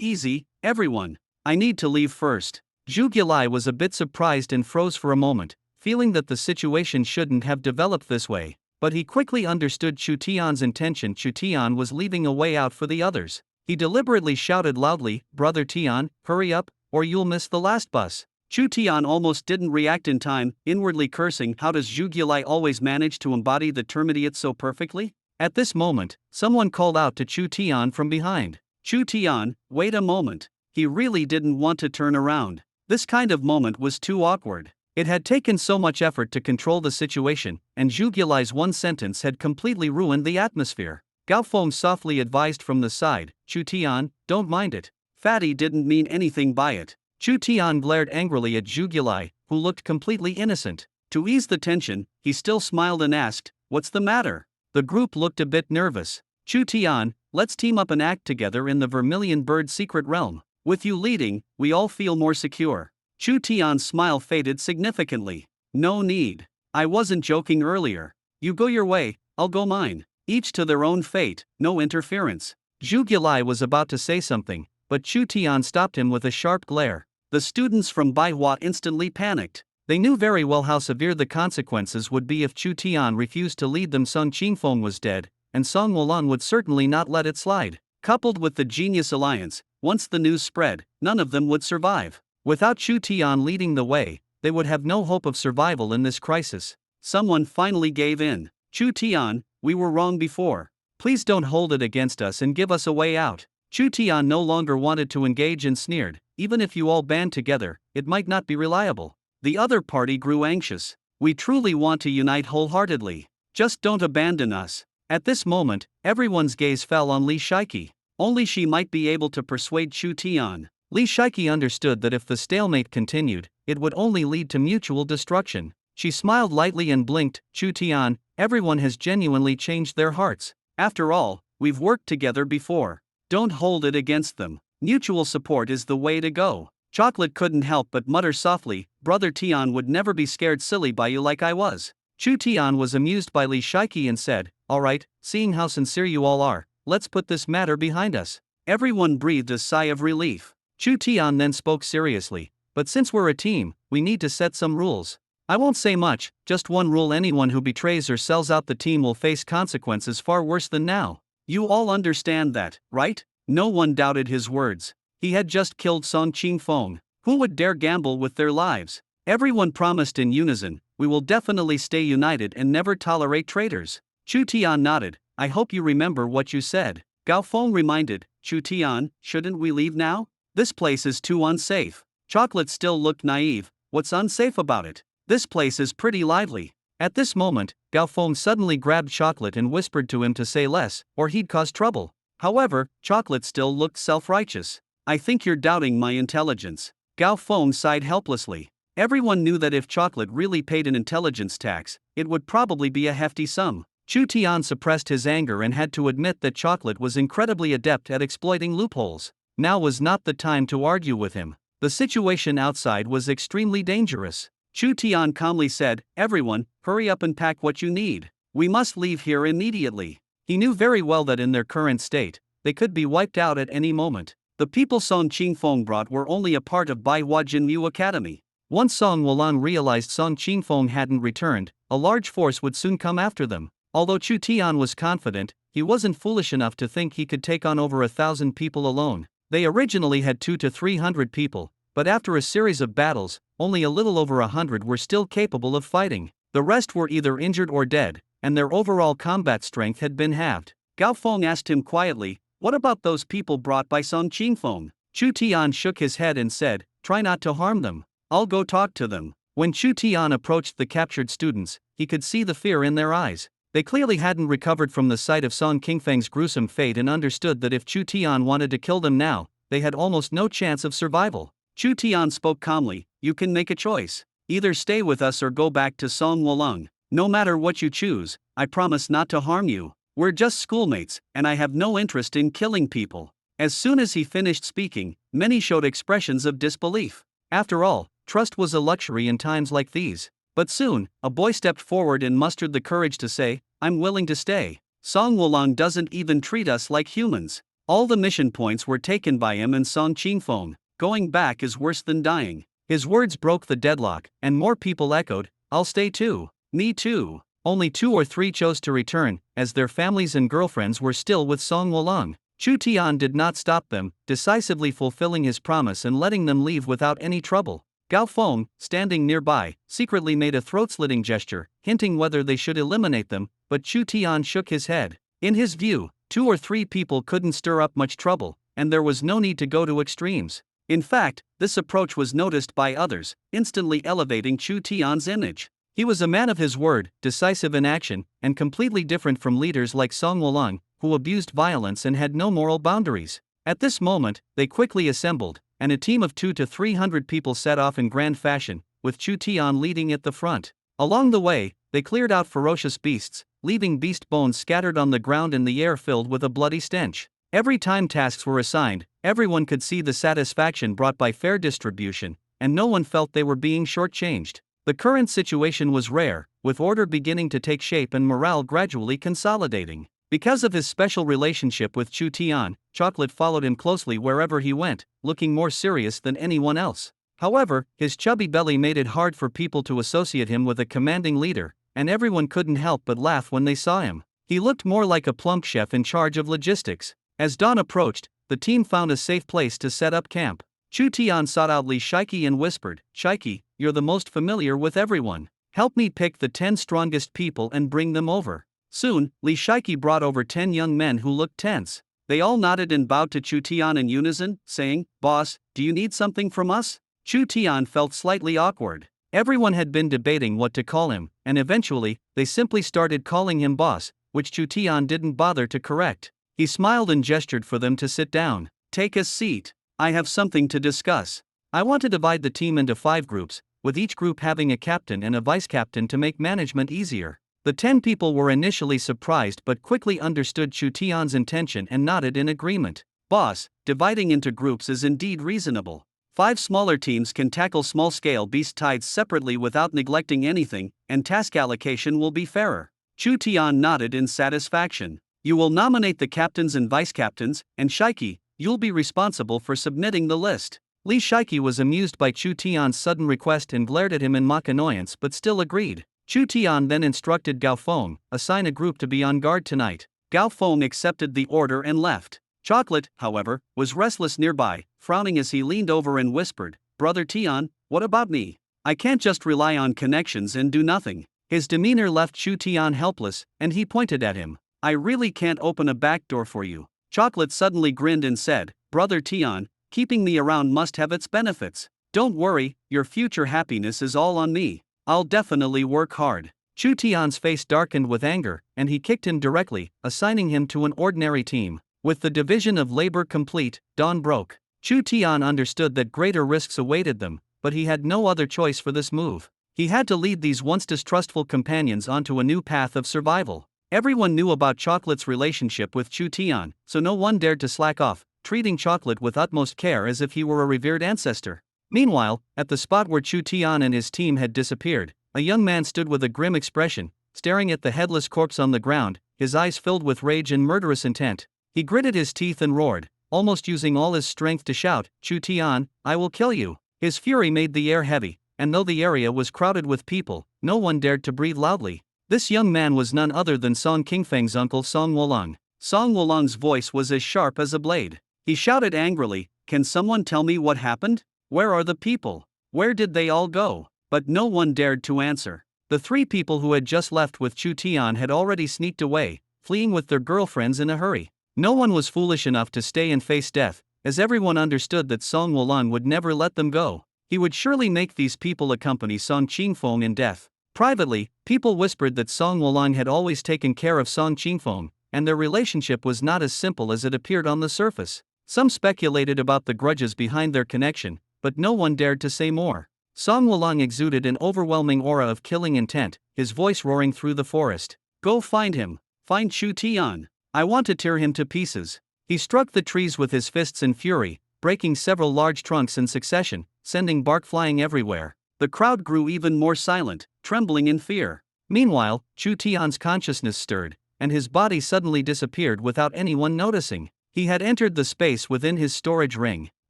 easy, everyone. I need to leave first." Zhu Gilai was a bit surprised and froze for a moment, feeling that the situation shouldn't have developed this way. But he quickly understood Chu Tian's intention. Chu Tian was leaving a way out for the others. He deliberately shouted loudly, "Brother Tian, hurry up, or you'll miss the last bus." Chu Tian almost didn't react in time, inwardly cursing, how does Zhu Gilai always manage to embody the term idiot so perfectly? At this moment, someone called out to Chu Tian from behind. "Chu Tian, wait a moment." He really didn't want to turn around. This kind of moment was too awkward. It had taken so much effort to control the situation, and Zhu Gilai's one sentence had completely ruined the atmosphere. Gao Feng softly advised from the side, "Chu Tian, don't mind it. Fatty didn't mean anything by it." Chu Tian glared angrily at Zhu Gilai, who looked completely innocent. To ease the tension, he still smiled and asked, "What's the matter?" The group looked a bit nervous. "Chu Tian, let's team up and act together in the Vermilion Bird secret realm. With you leading, we all feel more secure." Chu Tian's smile faded significantly. "No need. I wasn't joking earlier. You go your way, I'll go mine. Each to their own fate, no interference." Zhu Gilai was about to say something, but Chu Tian stopped him with a sharp glare. The students from Baihua instantly panicked. They knew very well how severe the consequences would be if Chu Tian refused to lead them. Song Qingfeng was dead, and Song Wulan would certainly not let it slide. Coupled with the Genius Alliance, once the news spread, none of them would survive. Without Chu Tian leading the way, they would have no hope of survival in this crisis. Someone finally gave in. "Chu Tian, we were wrong before. Please don't hold it against us and give us a way out." Chu Tian no longer wanted to engage and sneered, "Even if you all band together, it might not be reliable." The other party grew anxious. "We truly want to unite wholeheartedly. Just don't abandon us." At this moment, everyone's gaze fell on Li Shiki. Only she might be able to persuade Chu Tian. Li Shiki understood that if the stalemate continued, it would only lead to mutual destruction. She smiled lightly and blinked. Chu Tian, everyone has genuinely changed their hearts. After all, we've worked together before. Don't hold it against them. Mutual support is the way to go. Chocolate couldn't help but mutter softly, Brother Tian would never be scared silly by you like I was. Chu Tian was amused by Li Shiki and said, alright, seeing how sincere you all are, let's put this matter behind us. Everyone breathed a sigh of relief. Chu Tian then spoke seriously, but since we're a team, we need to set some rules. I won't say much, just one rule: anyone who betrays or sells out the team will face consequences far worse than now. You all understand that, right? No one doubted his words. He had just killed Song Qingfeng. Who would dare gamble with their lives? Everyone promised in unison, we will definitely stay united and never tolerate traitors. Chu Tian nodded, I hope you remember what you said. Gao Feng reminded, Chu Tian, shouldn't we leave now? This place is too unsafe. Chocolate still looked naive. What's unsafe about it? This place is pretty lively. At this moment, Gao Feng suddenly grabbed Chocolate and whispered to him to say less, or he'd cause trouble. However, Chocolate still looked self-righteous. I think you're doubting my intelligence. Gao Feng sighed helplessly. Everyone knew that if Chocolate really paid an intelligence tax, it would probably be a hefty sum. Chu Tian suppressed his anger and had to admit that Chocolate was incredibly adept at exploiting loopholes. Now was not the time to argue with him. The situation outside was extremely dangerous. Chu Tian calmly said, everyone, hurry up and pack what you need. We must leave here immediately. He knew very well that in their current state, they could be wiped out at any moment. The people Song Qingfeng brought were only a part of Bai Hua Jinmu Academy. Once Song Wulang realized Song Qingfeng hadn't returned, a large force would soon come after them. Although Chu Tian was confident, he wasn't foolish enough to think he could take on over 1,000 people alone. They originally had 200 to 300 people, but after a series of battles, only a little over 100 were still capable of fighting. The rest were either injured or dead, and their overall combat strength had been halved. Gao Feng asked him quietly, what about those people brought by Song Qingfeng? Chu Tian shook his head and said, try not to harm them. I'll go talk to them. When Chu Tian approached the captured students, he could see the fear in their eyes. They clearly hadn't recovered from the sight of Song Qingfeng's gruesome fate and understood that if Chu Tian wanted to kill them now, they had almost no chance of survival. Chu Tian spoke calmly, you can make a choice. Either stay with us or go back to Song Wulang. No matter what you choose, I promise not to harm you. We're just schoolmates, and I have no interest in killing people. As soon as he finished speaking, many showed expressions of disbelief. After all, trust was a luxury in times like these. But soon, a boy stepped forward and mustered the courage to say, I'm willing to stay. Song Wulang doesn't even treat us like humans. All the mission points were taken by him and Song Qingfeng. Going back is worse than dying. His words broke the deadlock, and more people echoed, I'll stay too. Me too. Only 2 or 3 chose to return, as their families and girlfriends were still with Song Wulang. Chu Tian did not stop them, decisively fulfilling his promise and letting them leave without any trouble. Gao Feng, standing nearby, secretly made a throat-slitting gesture, hinting whether they should eliminate them, but Chu Tian shook his head. In his view, 2 or 3 people couldn't stir up much trouble, and there was no need to go to extremes. In fact, this approach was noticed by others, instantly elevating Chu Tian's image. He was a man of his word, decisive in action, and completely different from leaders like Song Wulang, who abused violence and had no moral boundaries. At this moment, they quickly assembled, and a team of 200 to 300 people set off in grand fashion, with Chu Tian leading at the front. Along the way, they cleared out ferocious beasts, leaving beast bones scattered on the ground and the air filled with a bloody stench. Every time tasks were assigned, everyone could see the satisfaction brought by fair distribution, and no one felt they were being shortchanged. The current situation was rare, with order beginning to take shape and morale gradually consolidating. Because of his special relationship with Chu Tian, Chocolate followed him closely wherever he went, looking more serious than anyone else. However, his chubby belly made it hard for people to associate him with a commanding leader, and everyone couldn't help but laugh when they saw him. He looked more like a plump chef in charge of logistics. As dawn approached, the team found a safe place to set up camp. Chu Tian sought out Li Shiki and whispered, Shiki, you're the most familiar with everyone. Help me pick the 10 strongest people and bring them over. Soon, Li Shiki brought over 10 young men who looked tense. They all nodded and bowed to Chu Tian in unison, saying, Boss, do you need something from us? Chu Tian felt slightly awkward. Everyone had been debating what to call him, and eventually, they simply started calling him boss, which Chu Tian didn't bother to correct. He smiled and gestured for them to sit down. Take a seat. I have something to discuss. I want to divide the team into 5 groups, with each group having a captain and a vice-captain to make management easier. The 10 people were initially surprised but quickly understood Chu Tian's intention and nodded in agreement. Boss, dividing into groups is indeed reasonable. 5 smaller teams can tackle small-scale beast tides separately without neglecting anything, and task allocation will be fairer. Chu Tian nodded in satisfaction. You will nominate the captains and vice-captains, and Shaiki, you'll be responsible for submitting the list. Li Shaiki was amused by Chu Tian's sudden request and glared at him in mock annoyance but still agreed. Chu Tian then instructed Gao Feng, assign a group to be on guard tonight. Gao Feng accepted the order and left. Chocolate, however, was restless nearby, frowning as he leaned over and whispered, Brother Tian, what about me? I can't just rely on connections and do nothing. His demeanor left Chu Tian helpless, and he pointed at him. I really can't open a back door for you. Chocolate suddenly grinned and said, Brother Tian, keeping me around must have its benefits. Don't worry, your future happiness is all on me. I'll definitely work hard. Chu Tian's face darkened with anger, and he kicked him directly, assigning him to an ordinary team. With the division of labor complete, dawn broke. Chu Tian understood that greater risks awaited them, but he had no other choice for this move. He had to lead these once distrustful companions onto a new path of survival. Everyone knew about Chocolate's relationship with Chu Tian, so no one dared to slack off, treating Chocolate with utmost care as if he were a revered ancestor. Meanwhile, at the spot where Chu Tian and his team had disappeared, a young man stood with a grim expression, staring at the headless corpse on the ground, his eyes filled with rage and murderous intent. He gritted his teeth and roared, almost using all his strength to shout, Chu Tian, I will kill you. His fury made the air heavy, and though the area was crowded with people, no one dared to breathe loudly. This young man was none other than Song Qingfeng's uncle Song Wolong. Song Wolong's voice was as sharp as a blade. He shouted angrily, Can someone tell me what happened? Where are the people? Where did they all go? But no one dared to answer. The 3 people who had just left with Chu Tian had already sneaked away, fleeing with their girlfriends in a hurry. No one was foolish enough to stay and face death, as everyone understood that Song Wolong would never let them go. He would surely make these people accompany Song Qingfeng in death. Privately, people whispered that Song Wolong had always taken care of Song Qingfeng, and their relationship was not as simple as it appeared on the surface. Some speculated about the grudges behind their connection, but no one dared to say more. Song Wolong exuded an overwhelming aura of killing intent, his voice roaring through the forest. Go find him. Find Chu Tian. I want to tear him to pieces. He struck the trees with his fists in fury, breaking several large trunks in succession, sending bark flying everywhere. The crowd grew even more silent, trembling in fear. Meanwhile, Chu Tian's consciousness stirred, and his body suddenly disappeared without anyone noticing. He had entered the space within his storage ring.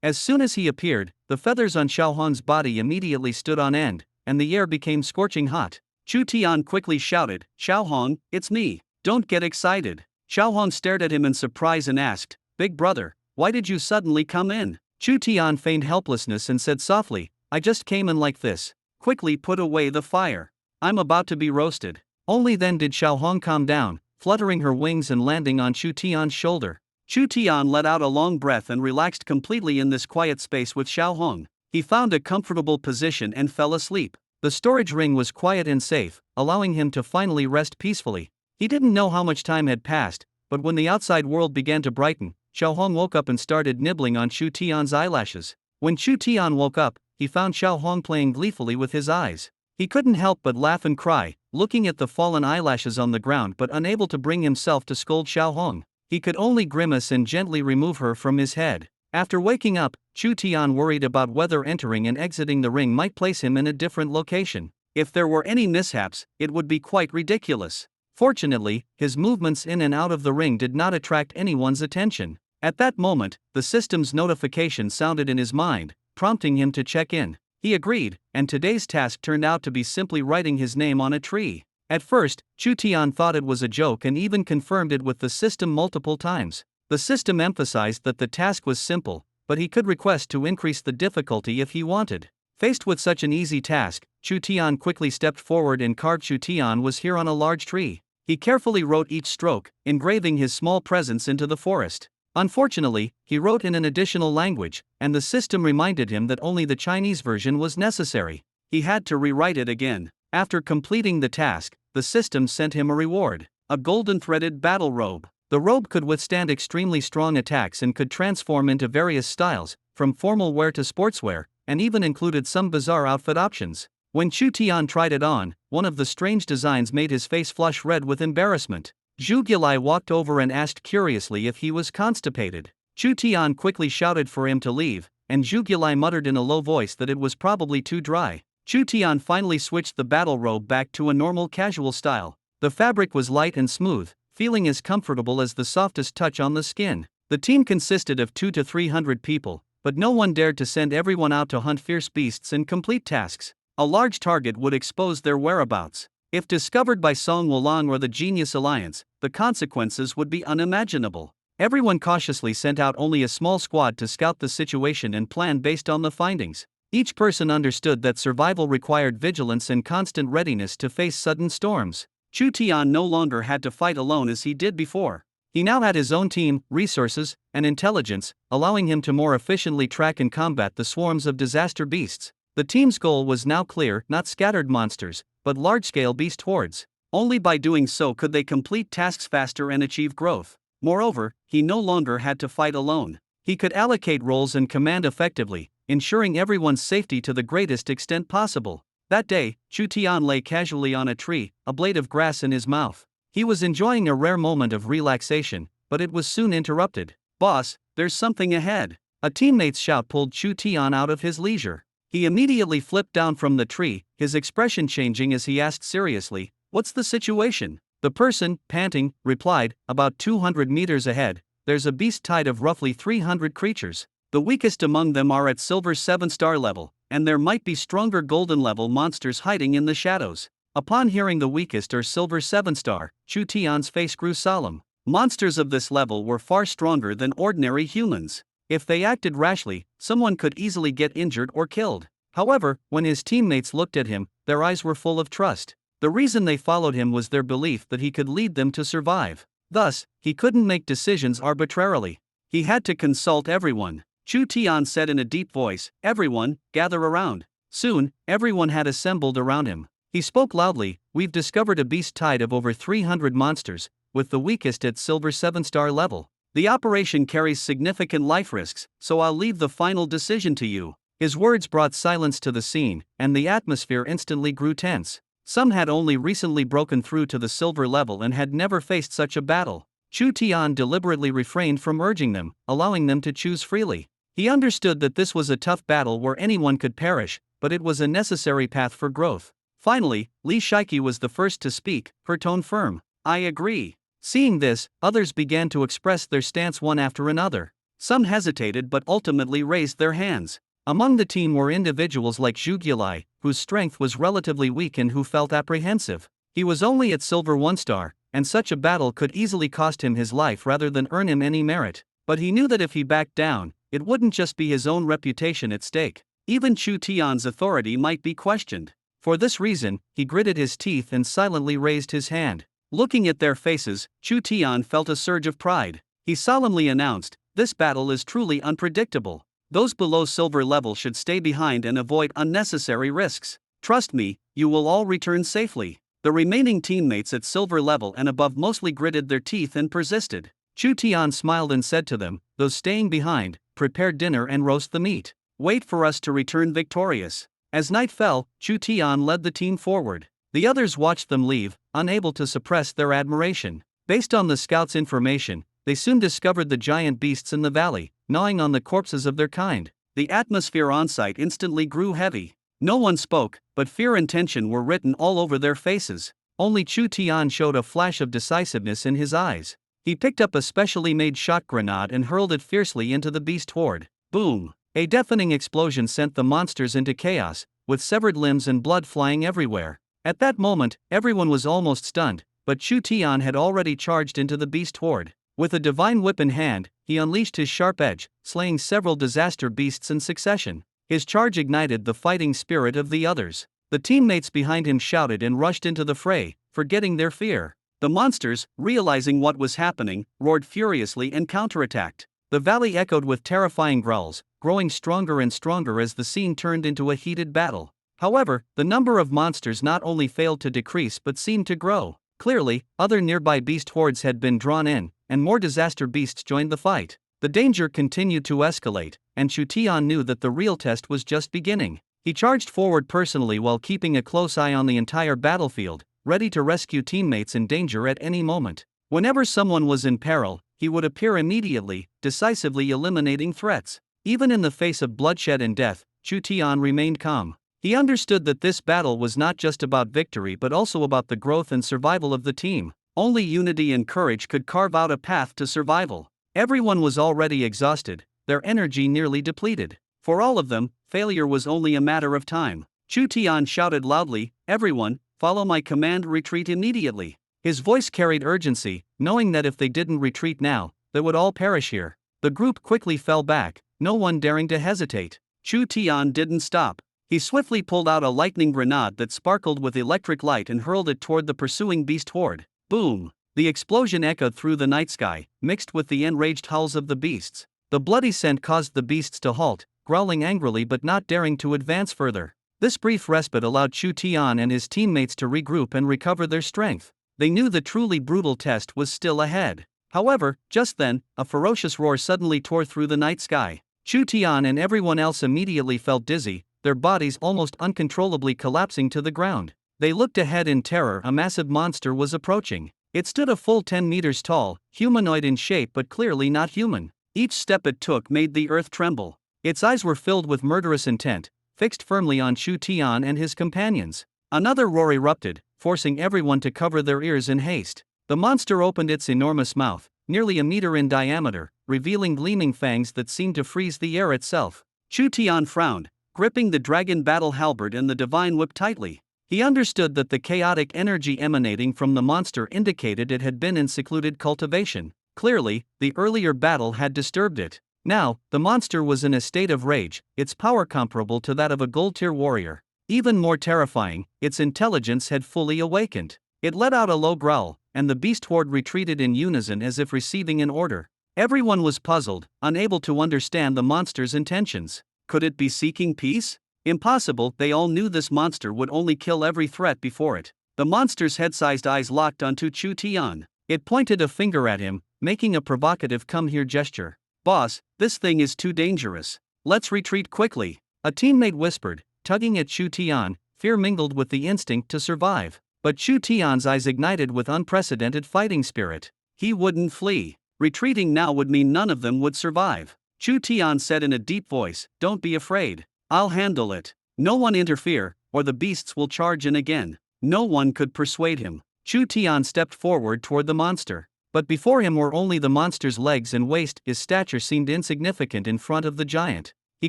As soon as he appeared, the feathers on Xiaohong's body immediately stood on end, and the air became scorching hot. Chu Tian quickly shouted, Xiaohong, it's me. Don't get excited. Xiaohong stared at him in surprise and asked, Big brother, why did you suddenly come in? Chu Tian feigned helplessness and said softly, I just came in like this. Quickly put away the fire. I'm about to be roasted. Only then did Xiaohong calm down, fluttering her wings and landing on Chu Tian's shoulder. Chu Tian let out a long breath and relaxed completely in this quiet space with Xiaohong. He found a comfortable position and fell asleep. The storage ring was quiet and safe, allowing him to finally rest peacefully. He didn't know how much time had passed, but when the outside world began to brighten, Xiaohong woke up and started nibbling on Chu Tian's eyelashes. When Chu Tian woke up, he found Xiaohong playing gleefully with his eyes. He couldn't help but laugh and cry, looking at the fallen eyelashes on the ground but unable to bring himself to scold Xiaohong. He could only grimace and gently remove her from his head. After waking up, Chu Tian worried about whether entering and exiting the ring might place him in a different location. If there were any mishaps, it would be quite ridiculous. Fortunately, his movements in and out of the ring did not attract anyone's attention. At that moment, the system's notification sounded in his mind, prompting him to check in. He agreed, and today's task turned out to be simply writing his name on a tree. At first, Chu Tian thought it was a joke and even confirmed it with the system multiple times. The system emphasized that the task was simple, but he could request to increase the difficulty if he wanted. Faced with such an easy task, Chu Tian quickly stepped forward and carved Chu Tian was here on a large tree. He carefully wrote each stroke, engraving his small presence into the forest. Unfortunately, he wrote in an additional language, and the system reminded him that only the Chinese version was necessary. He had to rewrite it again. After completing the task, the system sent him a reward, a golden threaded battle robe. The robe could withstand extremely strong attacks and could transform into various styles, from formal wear to sportswear, and even included some bizarre outfit options. When Chu Tian tried it on, one of the strange designs made his face flush red with embarrassment. Zhu Gilai walked over and asked curiously if he was constipated. Chu Tian quickly shouted for him to leave, and Zhu Gilai muttered in a low voice that it was probably too dry. Chu Tian finally switched the battle robe back to a normal casual style. The fabric was light and smooth, feeling as comfortable as the softest touch on the skin. The team consisted of 200 to 300 people, but no one dared to send everyone out to hunt fierce beasts and complete tasks. A large target would expose their whereabouts. If discovered by Song Wulang or the Genius Alliance, the consequences would be unimaginable. Everyone cautiously sent out only a small squad to scout the situation and plan based on the findings. Each person understood that survival required vigilance and constant readiness to face sudden storms. Chu Tian no longer had to fight alone as he did before. He now had his own team, resources, and intelligence, allowing him to more efficiently track and combat the swarms of disaster beasts. The team's goal was now clear: not scattered monsters, but large-scale beast hordes. Only by doing so could they complete tasks faster and achieve growth. Moreover, he no longer had to fight alone. He could allocate roles and command effectively, ensuring everyone's safety to the greatest extent possible. That day, Chu Tian lay casually on a tree, a blade of grass in his mouth. He was enjoying a rare moment of relaxation, but it was soon interrupted. "Boss, there's something ahead." A teammate's shout pulled Chu Tian out of his leisure. He immediately flipped down from the tree, his expression changing as he asked seriously, "What's the situation?" The person, panting, replied, "About 200 meters ahead, there's a beast tide of roughly 300 creatures. The weakest among them are at silver 7-star level, and there might be stronger golden level monsters hiding in the shadows." Upon hearing the weakest or silver 7-star, Chu Tian's face grew solemn. Monsters of this level were far stronger than ordinary humans. If they acted rashly, someone could easily get injured or killed. However, when his teammates looked at him, their eyes were full of trust. The reason they followed him was their belief that he could lead them to survive. Thus, he couldn't make decisions arbitrarily. He had to consult everyone. Chu Tian said in a deep voice, "Everyone, gather around." Soon, everyone had assembled around him. He spoke loudly, "We've discovered a beast tide of over 300 monsters, with the weakest at silver 7-star level. The operation carries significant life risks, so I'll leave the final decision to you." His words brought silence to the scene, and the atmosphere instantly grew tense. Some had only recently broken through to the silver level and had never faced such a battle. Chu Tian deliberately refrained from urging them, allowing them to choose freely. He understood that this was a tough battle where anyone could perish, but it was a necessary path for growth. Finally, Li Shiki was the first to speak, her tone firm. "I agree." Seeing this, others began to express their stance one after another. Some hesitated but ultimately raised their hands. Among the team were individuals like Zhu Gilai, whose strength was relatively weak and who felt apprehensive. He was only at silver 1-star, and such a battle could easily cost him his life rather than earn him any merit. But he knew that if he backed down, it wouldn't just be his own reputation at stake. Even Chu Tian's authority might be questioned. For this reason, he gritted his teeth and silently raised his hand. Looking at their faces, Chu Tian felt a surge of pride. He solemnly announced, "This battle is truly unpredictable. Those below silver level should stay behind and avoid unnecessary risks. Trust me, you will all return safely." The remaining teammates at silver level and above mostly gritted their teeth and persisted. Chu Tian smiled and said to them, "Those staying behind, prepare dinner and roast the meat. Wait for us to return victorious." As night fell, Chu Tian led the team forward. The others watched them leave, unable to suppress their admiration. Based on the scouts' information, they soon discovered the giant beasts in the valley, gnawing on the corpses of their kind. The atmosphere on site instantly grew heavy. No one spoke, but fear and tension were written all over their faces. Only Chu Tian showed a flash of decisiveness in his eyes. He picked up a specially made shock grenade and hurled it fiercely into the beast horde. Boom! A deafening explosion sent the monsters into chaos, with severed limbs and blood flying everywhere. At that moment, everyone was almost stunned, but Chu Tian had already charged into the beast horde. With a divine whip in hand, he unleashed his sharp edge, slaying several disaster beasts in succession. His charge ignited the fighting spirit of the others. The teammates behind him shouted and rushed into the fray, forgetting their fear. The monsters, realizing what was happening, roared furiously and counterattacked. The valley echoed with terrifying growls, growing stronger and stronger as the scene turned into a heated battle. However, the number of monsters not only failed to decrease but seemed to grow. Clearly, other nearby beast hordes had been drawn in, and more disaster beasts joined the fight. The danger continued to escalate, and Chu Tian knew that the real test was just beginning. He charged forward personally while keeping a close eye on the entire battlefield, ready to rescue teammates in danger at any moment. Whenever someone was in peril, he would appear immediately, decisively eliminating threats. Even in the face of bloodshed and death, Chu Tian remained calm. He understood that this battle was not just about victory but also about the growth and survival of the team. Only unity and courage could carve out a path to survival. Everyone was already exhausted, their energy nearly depleted. For all of them, failure was only a matter of time. Chu Tian shouted loudly, "Everyone, follow my command, retreat immediately." His voice carried urgency, knowing that if they didn't retreat now, they would all perish here. The group quickly fell back, no one daring to hesitate. Chu Tian didn't stop. He swiftly pulled out a lightning grenade that sparkled with electric light and hurled it toward the pursuing beast horde. Boom! The explosion echoed through the night sky, mixed with the enraged howls of the beasts. The bloody scent caused the beasts to halt, growling angrily but not daring to advance further. This brief respite allowed Chu Tian and his teammates to regroup and recover their strength. They knew the truly brutal test was still ahead. However, just then, a ferocious roar suddenly tore through the night sky. Chu Tian and everyone else immediately felt dizzy, their bodies almost uncontrollably collapsing to the ground. They looked ahead in terror. A massive monster was approaching. It stood a full 10 meters tall, humanoid in shape but clearly not human. Each step it took made the earth tremble. Its eyes were filled with murderous intent, fixed firmly on Chu Tian and his companions. Another roar erupted, forcing everyone to cover their ears in haste. The monster opened its enormous mouth, nearly a meter in diameter, revealing gleaming fangs that seemed to freeze the air itself. Chu Tian frowned, gripping the dragon battle halberd and the divine whip tightly. He understood that the chaotic energy emanating from the monster indicated it had been in secluded cultivation. Clearly, the earlier battle had disturbed it. Now, the monster was in a state of rage, its power comparable to that of a gold-tier warrior. Even more terrifying, its intelligence had fully awakened. It let out a low growl, and the beast horde retreated in unison as if receiving an order. Everyone was puzzled, unable to understand the monster's intentions. Could it be seeking peace? Impossible. They all knew this monster would only kill every threat before it. The monster's head-sized eyes locked onto Chu Tian. It pointed a finger at him, making a provocative "come here" gesture. "Boss, this thing is too dangerous. Let's retreat quickly," a teammate whispered, tugging at Chu Tian. Fear mingled with the instinct to survive. But Chu Tian's eyes ignited with unprecedented fighting spirit. He wouldn't flee. Retreating now would mean none of them would survive. Chu Tian said in a deep voice, "Don't be afraid. I'll handle it. No one interfere, or the beasts will charge in again." No one could persuade him. Chu Tian stepped forward toward the monster. But before him were only the monster's legs and waist. His stature seemed insignificant in front of the giant. He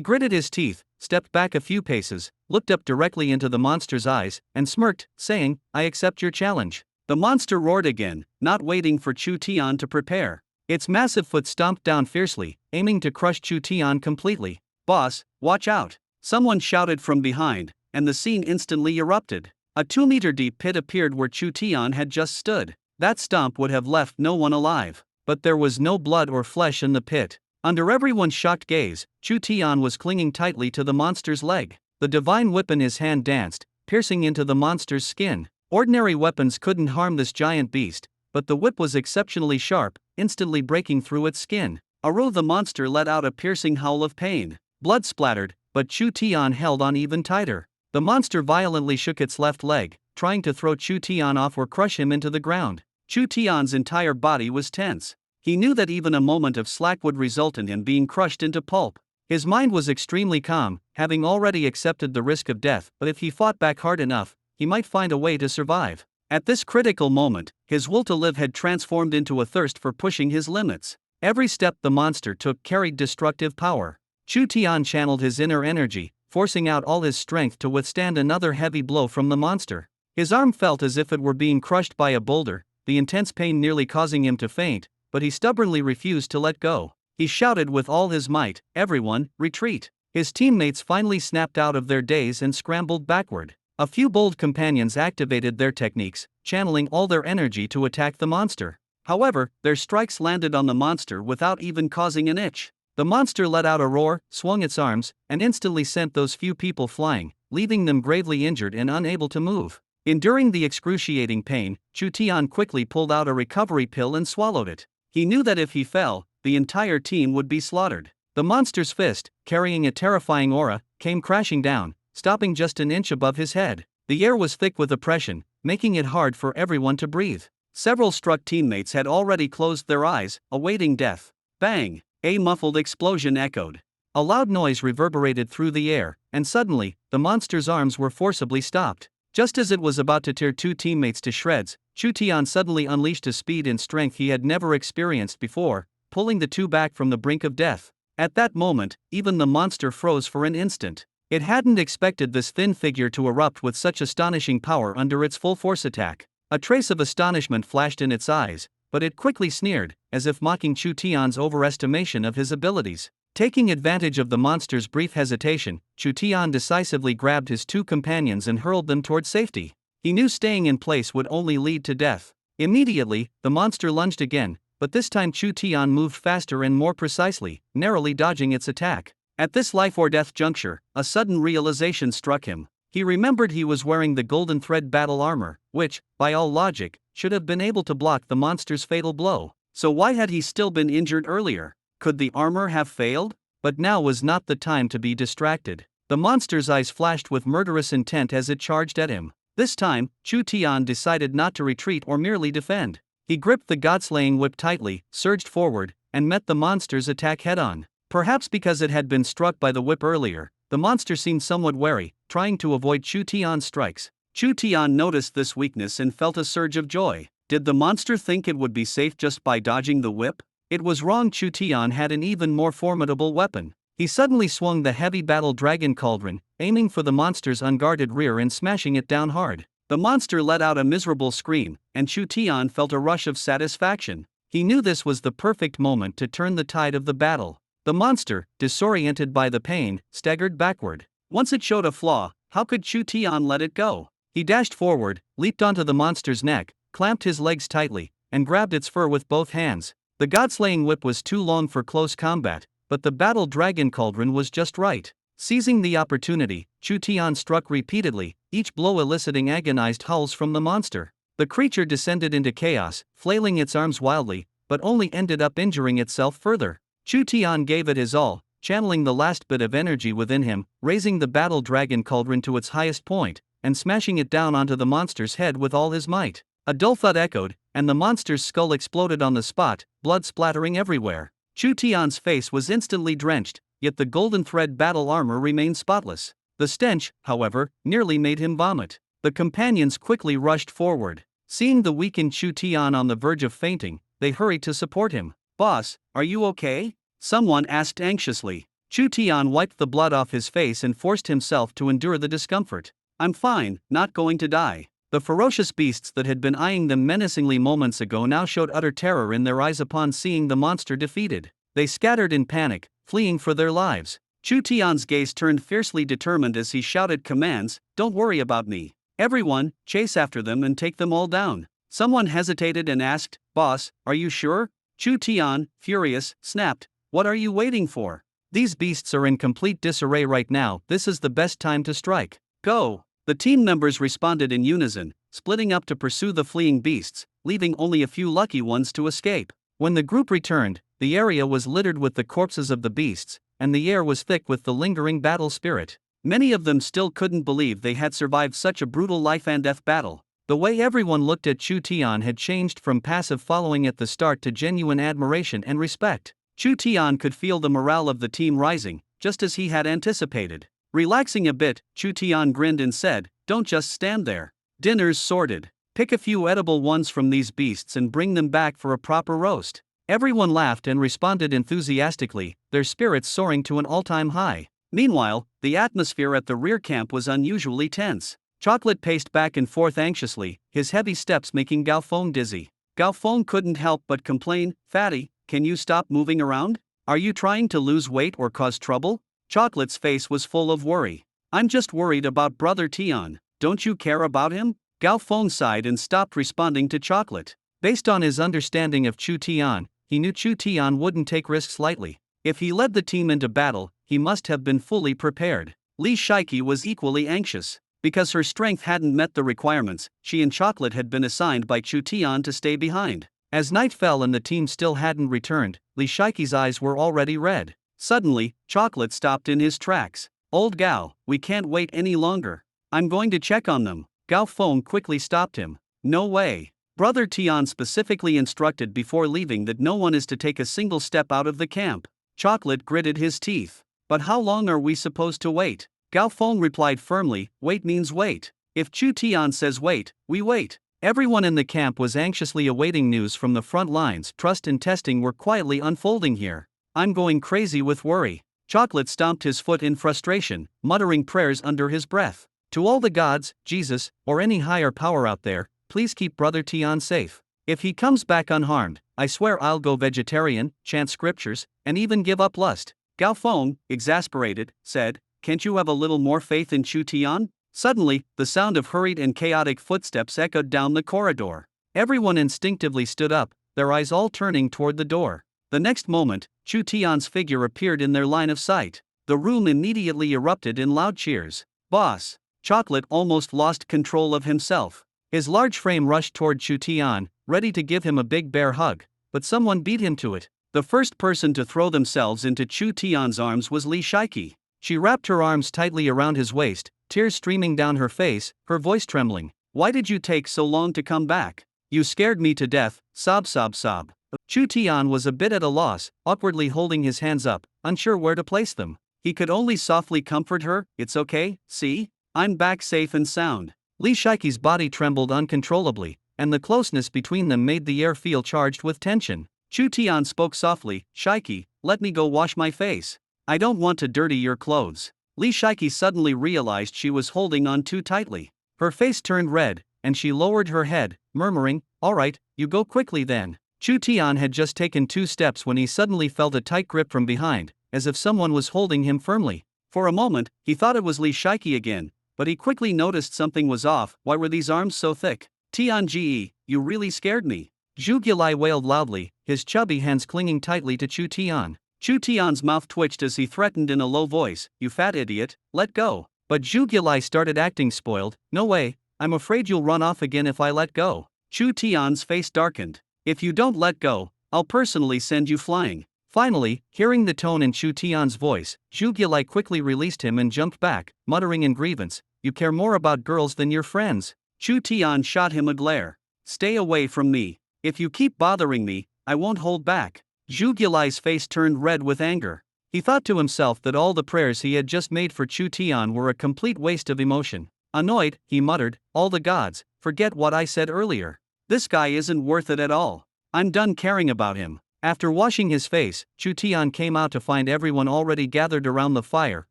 gritted his teeth, stepped back a few paces, looked up directly into the monster's eyes, and smirked, saying, "I accept your challenge." The monster roared again, not waiting for Chu Tian to prepare. Its massive foot stomped down fiercely, aiming to crush Chu Tian completely. "Boss, watch out!" Someone shouted from behind, and the scene instantly erupted. A 2-meter-deep pit appeared where Chu Tian had just stood. That stomp would have left no one alive. But there was no blood or flesh in the pit. Under everyone's shocked gaze, Chu Tian was clinging tightly to the monster's leg. The divine whip in his hand danced, piercing into the monster's skin. Ordinary weapons couldn't harm this giant beast, but the whip was exceptionally sharp, instantly breaking through its skin. The monster let out a piercing howl of pain. Blood splattered, but Chu Tian held on even tighter. The monster violently shook its left leg, trying to throw Chu Tian off or crush him into the ground. Chu Tian's entire body was tense. He knew that even a moment of slack would result in him being crushed into pulp. His mind was extremely calm, having already accepted the risk of death, but if he fought back hard enough, he might find a way to survive. At this critical moment, his will to live had transformed into a thirst for pushing his limits. Every step the monster took carried destructive power. Chu Tian channeled his inner energy, forcing out all his strength to withstand another heavy blow from the monster. His arm felt as if it were being crushed by a boulder, the intense pain nearly causing him to faint, but he stubbornly refused to let go. He shouted with all his might, "Everyone, retreat!" His teammates finally snapped out of their daze and scrambled backward. A few bold companions activated their techniques, channeling all their energy to attack the monster. However, their strikes landed on the monster without even causing an itch. The monster let out a roar, swung its arms, and instantly sent those few people flying, leaving them gravely injured and unable to move. Enduring the excruciating pain, Chu Tian quickly pulled out a recovery pill and swallowed it. He knew that if he fell, the entire team would be slaughtered. The monster's fist, carrying a terrifying aura, came crashing down, stopping just an inch above his head. The air was thick with oppression, making it hard for everyone to breathe. Several struck teammates had already closed their eyes, awaiting death. Bang! A muffled explosion echoed. A loud noise reverberated through the air, and suddenly, the monster's arms were forcibly stopped. Just as it was about to tear two teammates to shreds, Chu Tian suddenly unleashed a speed and strength he had never experienced before, pulling the two back from the brink of death. At that moment, even the monster froze for an instant. It hadn't expected this thin figure to erupt with such astonishing power under its full force attack. A trace of astonishment flashed in its eyes, but it quickly sneered, as if mocking Chu Tian's overestimation of his abilities. Taking advantage of the monster's brief hesitation, Chu Tian decisively grabbed his two companions and hurled them toward safety. He knew staying in place would only lead to death. Immediately, the monster lunged again, but this time Chu Tian moved faster and more precisely, narrowly dodging its attack. At this life-or-death juncture, a sudden realization struck him. He remembered he was wearing the golden thread battle armor, which, by all logic, should have been able to block the monster's fatal blow. So why had he still been injured earlier? Could the armor have failed? But now was not the time to be distracted. The monster's eyes flashed with murderous intent as it charged at him. This time, Chu Tian decided not to retreat or merely defend. He gripped the god-slaying whip tightly, surged forward, and met the monster's attack head-on. Perhaps because it had been struck by the whip earlier, the monster seemed somewhat wary, trying to avoid Chu Tian's strikes. Chu Tian noticed this weakness and felt a surge of joy. Did the monster think it would be safe just by dodging the whip? It was wrong. Chu Tian had an even more formidable weapon. He suddenly swung the heavy battle dragon cauldron, aiming for the monster's unguarded rear and smashing it down hard. The monster let out a miserable scream, and Chu Tian felt a rush of satisfaction. He knew this was the perfect moment to turn the tide of the battle. The monster, disoriented by the pain, staggered backward. Once it showed a flaw, how could Chu Tian let it go? He dashed forward, leaped onto the monster's neck, clamped his legs tightly, and grabbed its fur with both hands. The god-slaying whip was too long for close combat, but the battle dragon cauldron was just right. Seizing the opportunity, Chu Tian struck repeatedly, each blow eliciting agonized howls from the monster. The creature descended into chaos, flailing its arms wildly, but only ended up injuring itself further. Chu Tian gave it his all, channeling the last bit of energy within him, raising the battle dragon cauldron to its highest point, and smashing it down onto the monster's head with all his might. A dull thud echoed, and the monster's skull exploded on the spot, blood splattering everywhere. Chu Tian's face was instantly drenched, yet the golden thread battle armor remained spotless. The stench, however, nearly made him vomit. The companions quickly rushed forward. Seeing the weakened Chu Tian on the verge of fainting, they hurried to support him. "Boss, are you okay?" someone asked anxiously. Chu Tian wiped the blood off his face and forced himself to endure the discomfort. "I'm fine, not going to die." The ferocious beasts that had been eyeing them menacingly moments ago now showed utter terror in their eyes upon seeing the monster defeated. They scattered in panic, fleeing for their lives. Chu Tian's gaze turned fiercely determined as he shouted commands, "Don't worry about me. Everyone, chase after them and take them all down." Someone hesitated and asked, "Boss, are you sure?" Chu Tian, furious, snapped, "What are you waiting for? These beasts are in complete disarray right now. This is the best time to strike. Go!" The team members responded in unison, splitting up to pursue the fleeing beasts, leaving only a few lucky ones to escape. When the group returned, the area was littered with the corpses of the beasts, and the air was thick with the lingering battle spirit. Many of them still couldn't believe they had survived such a brutal life-and-death battle. The way everyone looked at Chu Tian had changed from passive following at the start to genuine admiration and respect. Chu Tian could feel the morale of the team rising, just as he had anticipated. Relaxing a bit, Chu Tian grinned and said, "Don't just stand there. Dinner's sorted. Pick a few edible ones from these beasts and bring them back for a proper roast." Everyone laughed and responded enthusiastically, their spirits soaring to an all-time high. Meanwhile, the atmosphere at the rear camp was unusually tense. Chocolate paced back and forth anxiously, his heavy steps making Gao Feng dizzy. Gao Feng couldn't help but complain, "Fatty, can you stop moving around? Are you trying to lose weight or cause trouble?" Chocolate's face was full of worry. "I'm just worried about Brother Tian. Don't you care about him?" Gao Feng sighed and stopped responding to Chocolate. Based on his understanding of Chu Tian, he knew Chu Tian wouldn't take risks lightly. If he led the team into battle, he must have been fully prepared. Li Shiki was equally anxious. Because her strength hadn't met the requirements, she and Chocolate had been assigned by Chu Tian to stay behind. As night fell and the team still hadn't returned, Li Shaiki's eyes were already red. Suddenly, Chocolate stopped in his tracks. Old Gao, we can't wait any longer. I'm going to check on them. Gao Feng quickly stopped him. No way. Brother Tian specifically instructed before leaving that no one is to take a single step out of the camp. Chocolate gritted his teeth. But how long are we supposed to wait? Gao Feng replied firmly, wait means wait. If Chu Tian says wait, we wait. Everyone in the camp was anxiously awaiting news from the front lines. Trust and testing were quietly unfolding here. I'm going crazy with worry. Chocolate stomped his foot in frustration, muttering prayers under his breath. To all the gods, Jesus, or any higher power out there, please keep Brother Tian safe. If he comes back unharmed, I swear I'll go vegetarian, chant scriptures, and even give up lust. Gao Feng, exasperated, said, can't you have a little more faith in Chu Tian? Suddenly, the sound of hurried and chaotic footsteps echoed down the corridor. Everyone instinctively stood up, their eyes all turning toward the door. The next moment, Chu Tian's figure appeared in their line of sight. The room immediately erupted in loud cheers. Boss! Chocolate almost lost control of himself. His large frame rushed toward Chu Tian, ready to give him a big bear hug, but someone beat him to it. The first person to throw themselves into Chu Tian's arms was Li Shaiki. She wrapped her arms tightly around his waist, tears streaming down her face, her voice trembling. Why did you take so long to come back? You scared me to death, sob sob sob. Chu Tian was a bit at a loss, awkwardly holding his hands up, unsure where to place them. He could only softly comfort her, it's okay, see? I'm back safe and sound. Li Shaiki's body trembled uncontrollably, and the closeness between them made the air feel charged with tension. Chu Tian spoke softly, Shaiki, let me go wash my face. I don't want to dirty your clothes. Li Shaiki suddenly realized she was holding on too tightly. Her face turned red, and she lowered her head, murmuring, all right, you go quickly then. Chu Tian had just taken 2 steps when he suddenly felt a tight grip from behind, as if someone was holding him firmly. For a moment, he thought it was Li Shaiki again, but he quickly noticed something was off. Why were these arms so thick? Tianji, you really scared me. Zhu Gilai wailed loudly, his chubby hands clinging tightly to Chu Tian. Chu Tian's mouth twitched as he threatened in a low voice, you fat idiot, let go. But Zhu Gilai started acting spoiled, no way, I'm afraid you'll run off again if I let go. Chu Tian's face darkened. If you don't let go, I'll personally send you flying. Finally, hearing the tone in Chu Tian's voice, Zhu Gilai quickly released him and jumped back, muttering in grievance, you care more about girls than your friends. Chu Tian shot him a glare. Stay away from me. If you keep bothering me, I won't hold back. Zhu Gilai's face turned red with anger. He thought to himself that all the prayers he had just made for Chu Tian were a complete waste of emotion. Annoyed, he muttered, all the gods, forget what I said earlier. This guy isn't worth it at all. I'm done caring about him. After washing his face, Chu Tian came out to find everyone already gathered around the fire,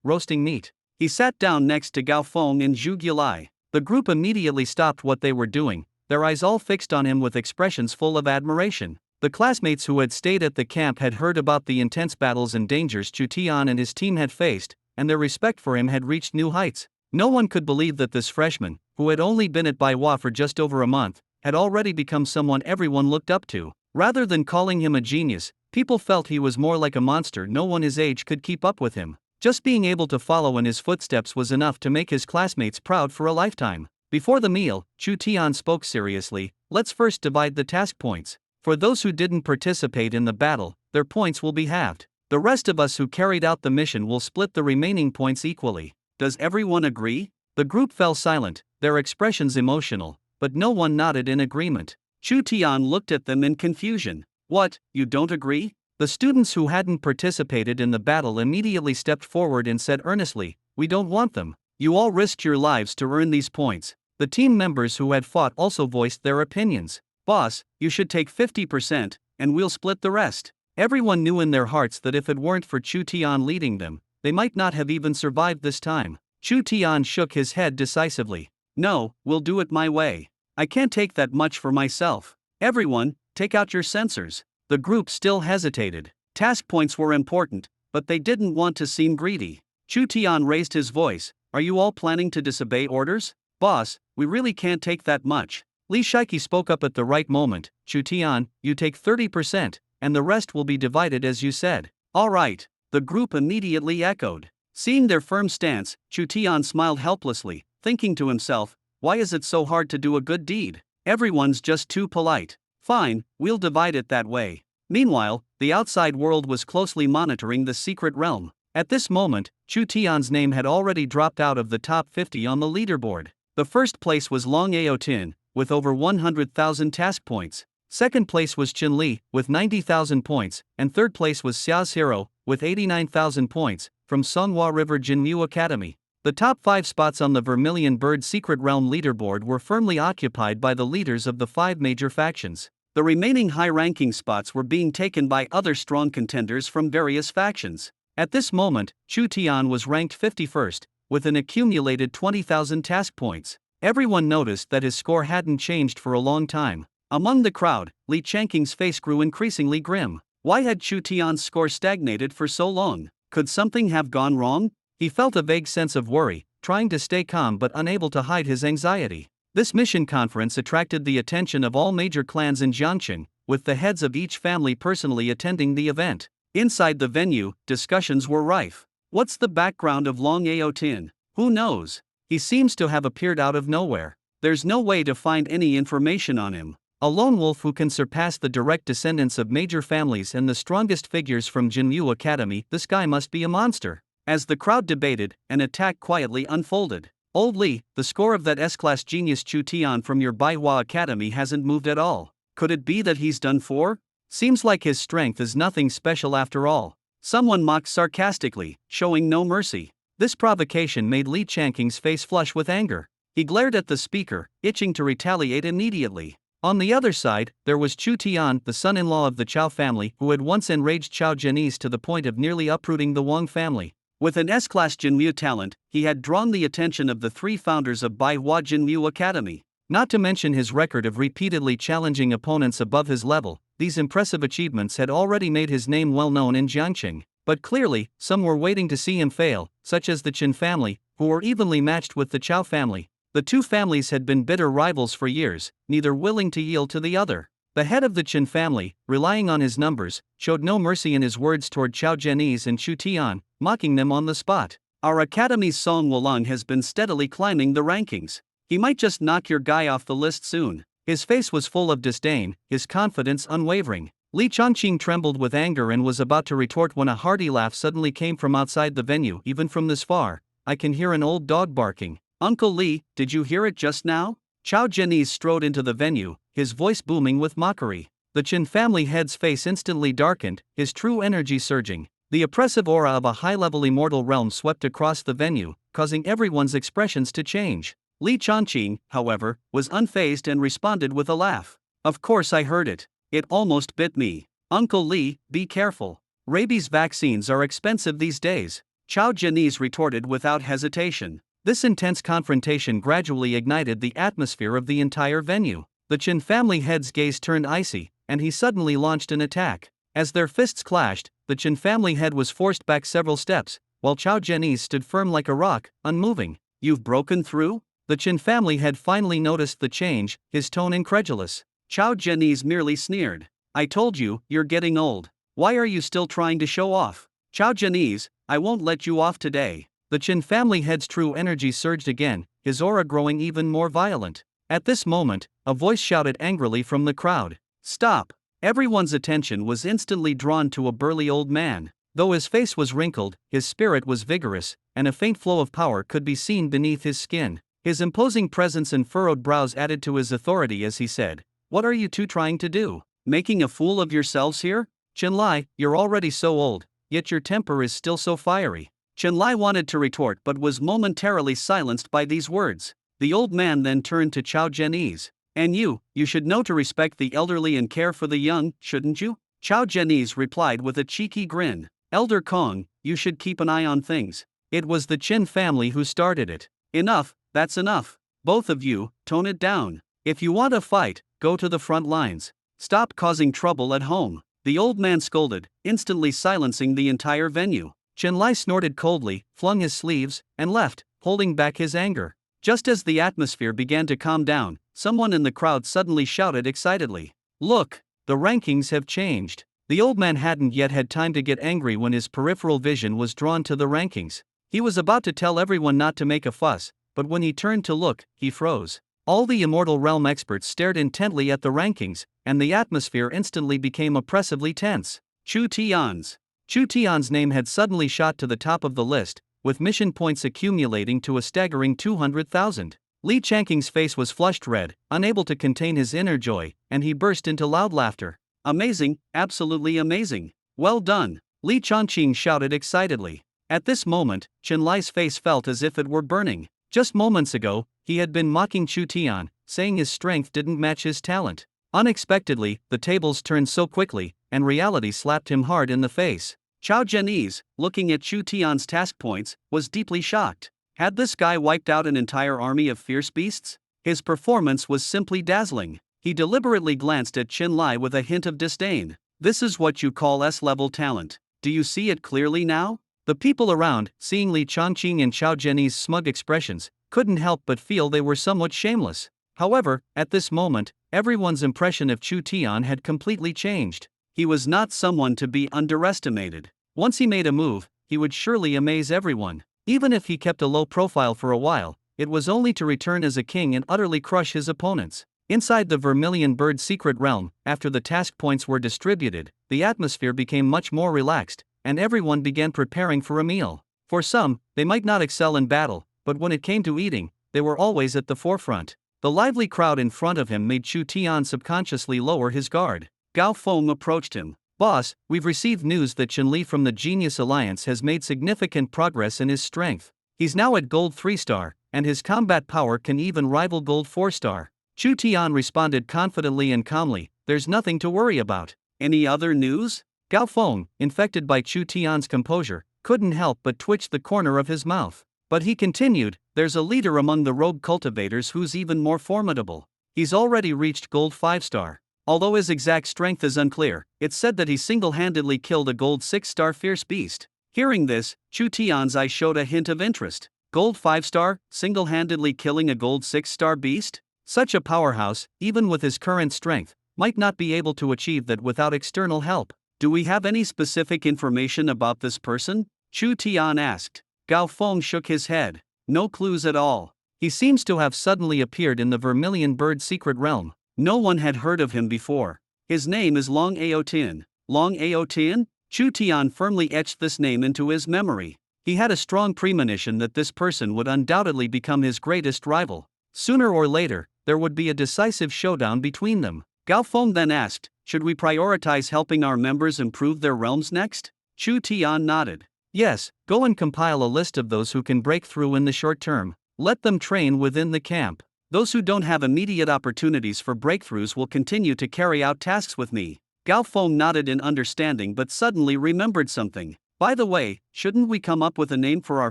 roasting meat. He sat down next to Gao Feng and Zhu Gilai. The group immediately stopped what they were doing, their eyes all fixed on him with expressions full of admiration. The classmates who had stayed at the camp had heard about the intense battles and dangers Chu Tian and his team had faced, and their respect for him had reached new heights. No one could believe that this freshman, who had only been at Baihua for just over a month, had already become someone everyone looked up to. Rather than calling him a genius, people felt he was more like a monster. No one his age could keep up with him. Just being able to follow in his footsteps was enough to make his classmates proud for a lifetime. Before the meal, Chu Tian spoke seriously, let's first divide the task points. For those who didn't participate in the battle, their points will be halved. The rest of us who carried out the mission will split the remaining points equally. Does everyone agree? The group fell silent, their expressions emotional, but no one nodded in agreement. Chu Tian looked at them in confusion. What, you don't agree? The students who hadn't participated in the battle immediately stepped forward and said earnestly, we don't want them. You all risked your lives to earn these points. The team members who had fought also voiced their opinions. Boss, you should take 50%, and we'll split the rest. Everyone knew in their hearts that if it weren't for Chu Tian leading them, they might not have even survived this time. Chu Tian shook his head decisively. No, we'll do it my way. I can't take that much for myself. Everyone, take out your censors. The group still hesitated. Task points were important, but they didn't want to seem greedy. Chu Tian raised his voice. Are you all planning to disobey orders? Boss, we really can't take that much. Li Shaiki spoke up at the right moment. Chu Tian, you take 30%, and the rest will be divided as you said. All right, the group immediately echoed. Seeing their firm stance, Chu Tian smiled helplessly. thinking to himself, why is it so hard to do a good deed? Everyone's just too polite. Fine, we'll divide it that way. Meanwhile, the outside world was closely monitoring the secret realm. At this moment, Chu Tian's name had already dropped out of the top 50 on the leaderboard. The first place was Long Ao Tin, with over 100,000 task points. Second place was Qin Li, with 90,000 points, and third place was Xiao's Hero, with 89,000 points, from Songhua River Jinmu Academy. The top 5 spots on the Vermilion Bird Secret Realm leaderboard were firmly occupied by the leaders of the 5 major factions. The remaining high-ranking spots were being taken by other strong contenders from various factions. At this moment, Chu Tian was ranked 51st, with an accumulated 20,000 task points. Everyone noticed that his score hadn't changed for a long time. Among the crowd, Li Changqing's face grew increasingly grim. Why had Chu Tian's score stagnated for so long? Could something have gone wrong? He felt a vague sense of worry, trying to stay calm but unable to hide his anxiety. This mission conference attracted the attention of all major clans in Jiangxing, with the heads of each family personally attending the event. Inside the venue, discussions were rife. What's the background of Long Ao Tin? Who knows? He seems to have appeared out of nowhere. There's no way to find any information on him. A lone wolf who can surpass the direct descendants of major families and the strongest figures from Jinmu Academy, this guy must be a monster. As the crowd debated, an attack quietly unfolded. Old Li, the score of that S-class genius Chu Tian from your Baihua Academy hasn't moved at all. Could it be that he's done for? Seems like his strength is nothing special after all. Someone mocked sarcastically, showing no mercy. This provocation made Li Changqing's face flush with anger. He glared at the speaker, itching to retaliate immediately. On the other side, there was Chu Tian, the son-in-law of the Chao family, who had once enraged Chao Zhenese to the point of nearly uprooting the Wang family. With an S-class Jinmu talent, he had drawn the attention of the 3 founders of Baihua Jinmu Academy. Not to mention his record of repeatedly challenging opponents above his level, these impressive achievements had already made his name well known in Jiangxing. But clearly, some were waiting to see him fail, such as the Qin family, who were evenly matched with the Chao family. The 2 families had been bitter rivals for years, neither willing to yield to the other. The head of the Qin family, relying on his numbers, showed no mercy in his words toward Chao Zhenese and Chu Tian, mocking them on the spot. Our academy's Song Wulang has been steadily climbing the rankings. He might just knock your guy off the list soon. His face was full of disdain, his confidence unwavering. Li Changqing trembled with anger and was about to retort when a hearty laugh suddenly came from outside the venue. Even from this far, I can hear an old dog barking. Uncle Li, did you hear it just now? Chao Zhenese strode into the venue, his voice booming with mockery. The Qin family head's face instantly darkened, his true energy surging. The oppressive aura of a high-level immortal realm swept across the venue, causing everyone's expressions to change. Li Changqing, however, was unfazed and responded with a laugh. Of course I heard it. It almost bit me. Uncle Li, be careful. Rabies vaccines are expensive these days. Chao Zhenese retorted without hesitation. This intense confrontation gradually ignited the atmosphere of the entire venue. The Qin family head's gaze turned icy, and he suddenly launched an attack. As their fists clashed, the Qin family head was forced back several steps, while Chao Zhenese stood firm like a rock, unmoving. You've broken through? The Qin family head finally noticed the change, his tone incredulous. Chao Zhenese merely sneered. I told you, you're getting old. Why are you still trying to show off? Chao Zhenese, I won't let you off today. The Qin family head's true energy surged again, his aura growing even more violent. At this moment, a voice shouted angrily from the crowd. Stop! Everyone's attention was instantly drawn to a burly old man. Though his face was wrinkled, his spirit was vigorous, and a faint flow of power could be seen beneath his skin. His imposing presence and furrowed brows added to his authority as he said, What are you two trying to do? Making a fool of yourselves here? Qinlai, you're already so old, yet your temper is still so fiery. Qinlai wanted to retort but was momentarily silenced by these words. The old man then turned to Chao Zhenese. And you should know to respect the elderly and care for the young, shouldn't you? Chao Zhenese replied with a cheeky grin. Elder Kong, you should keep an eye on things. It was the Qin family who started it. Enough, that's enough. Both of you, tone it down. If you want a fight, go to the front lines. Stop causing trouble at home. The old man scolded, instantly silencing the entire venue. Qinlai snorted coldly, flung his sleeves, and left, holding back his anger. Just as the atmosphere began to calm down, someone in the crowd suddenly shouted excitedly. Look, the rankings have changed. The old man hadn't yet had time to get angry when his peripheral vision was drawn to the rankings. He was about to tell everyone not to make a fuss, but when he turned to look, he froze. All the Immortal Realm experts stared intently at the rankings, and the atmosphere instantly became oppressively tense. Chu Tian's. Chu Tian's name had suddenly shot to the top of the list, with mission points accumulating to a staggering 200,000. Li Changqing's face was flushed red, unable to contain his inner joy, and he burst into loud laughter. Amazing, absolutely amazing. Well done, Li Changqing shouted excitedly. At this moment, Chen Lai's face felt as if it were burning. Just moments ago, he had been mocking Chu Tian, saying his strength didn't match his talent. Unexpectedly, the tables turned so quickly, and reality slapped him hard in the face. Chao Zhenyi's, looking at Chu Tian's task points, was deeply shocked. Had this guy wiped out an entire army of fierce beasts? His performance was simply dazzling. He deliberately glanced at Chen Lai with a hint of disdain. This is what you call S-level talent. Do you see it clearly now? The people around, seeing Li Changqing and Chao Zhenyi's smug expressions, couldn't help but feel they were somewhat shameless. However, at this moment, everyone's impression of Chu Tian had completely changed. He was not someone to be underestimated. Once he made a move, he would surely amaze everyone. Even if he kept a low profile for a while, it was only to return as a king and utterly crush his opponents. Inside the Vermilion Bird secret realm, after the task points were distributed, the atmosphere became much more relaxed, and everyone began preparing for a meal. For some, they might not excel in battle, but when it came to eating, they were always at the forefront. The lively crowd in front of him made Chu Tian subconsciously lower his guard. Gao Feng approached him. Boss, we've received news that Chen Li from the Genius Alliance has made significant progress in his strength. He's now at Gold 3-star, and his combat power can even rival Gold 4-star. Chu Tian responded confidently and calmly, there's nothing to worry about. Any other news? Gao Feng, infected by Chu Tian's composure, couldn't help but twitch the corner of his mouth. But he continued, there's a leader among the rogue cultivators who's even more formidable. He's already reached Gold 5-star. Although his exact strength is unclear, it's said that he single-handedly killed a Gold 6-star fierce beast. Hearing this, Chu Tian's eye showed a hint of interest. Gold 5-star, single-handedly killing a Gold 6-star beast? Such a powerhouse, even with his current strength, might not be able to achieve that without external help. Do we have any specific information about this person? Chu Tian asked. Gao Feng shook his head. No clues at all. He seems to have suddenly appeared in the Vermilion Bird secret realm. No one had heard of him before. His name is Long Aotian. Long Aotian? Chu Tian firmly etched this name into his memory. He had a strong premonition that this person would undoubtedly become his greatest rival. Sooner or later, there would be a decisive showdown between them. Gao Feng then asked, should we prioritize helping our members improve their realms next? Chu Tian nodded. Yes, go and compile a list of those who can break through in the short term. Let them train within the camp. Those who don't have immediate opportunities for breakthroughs will continue to carry out tasks with me. Gao Feng nodded in understanding but suddenly remembered something. By the way, shouldn't we come up with a name for our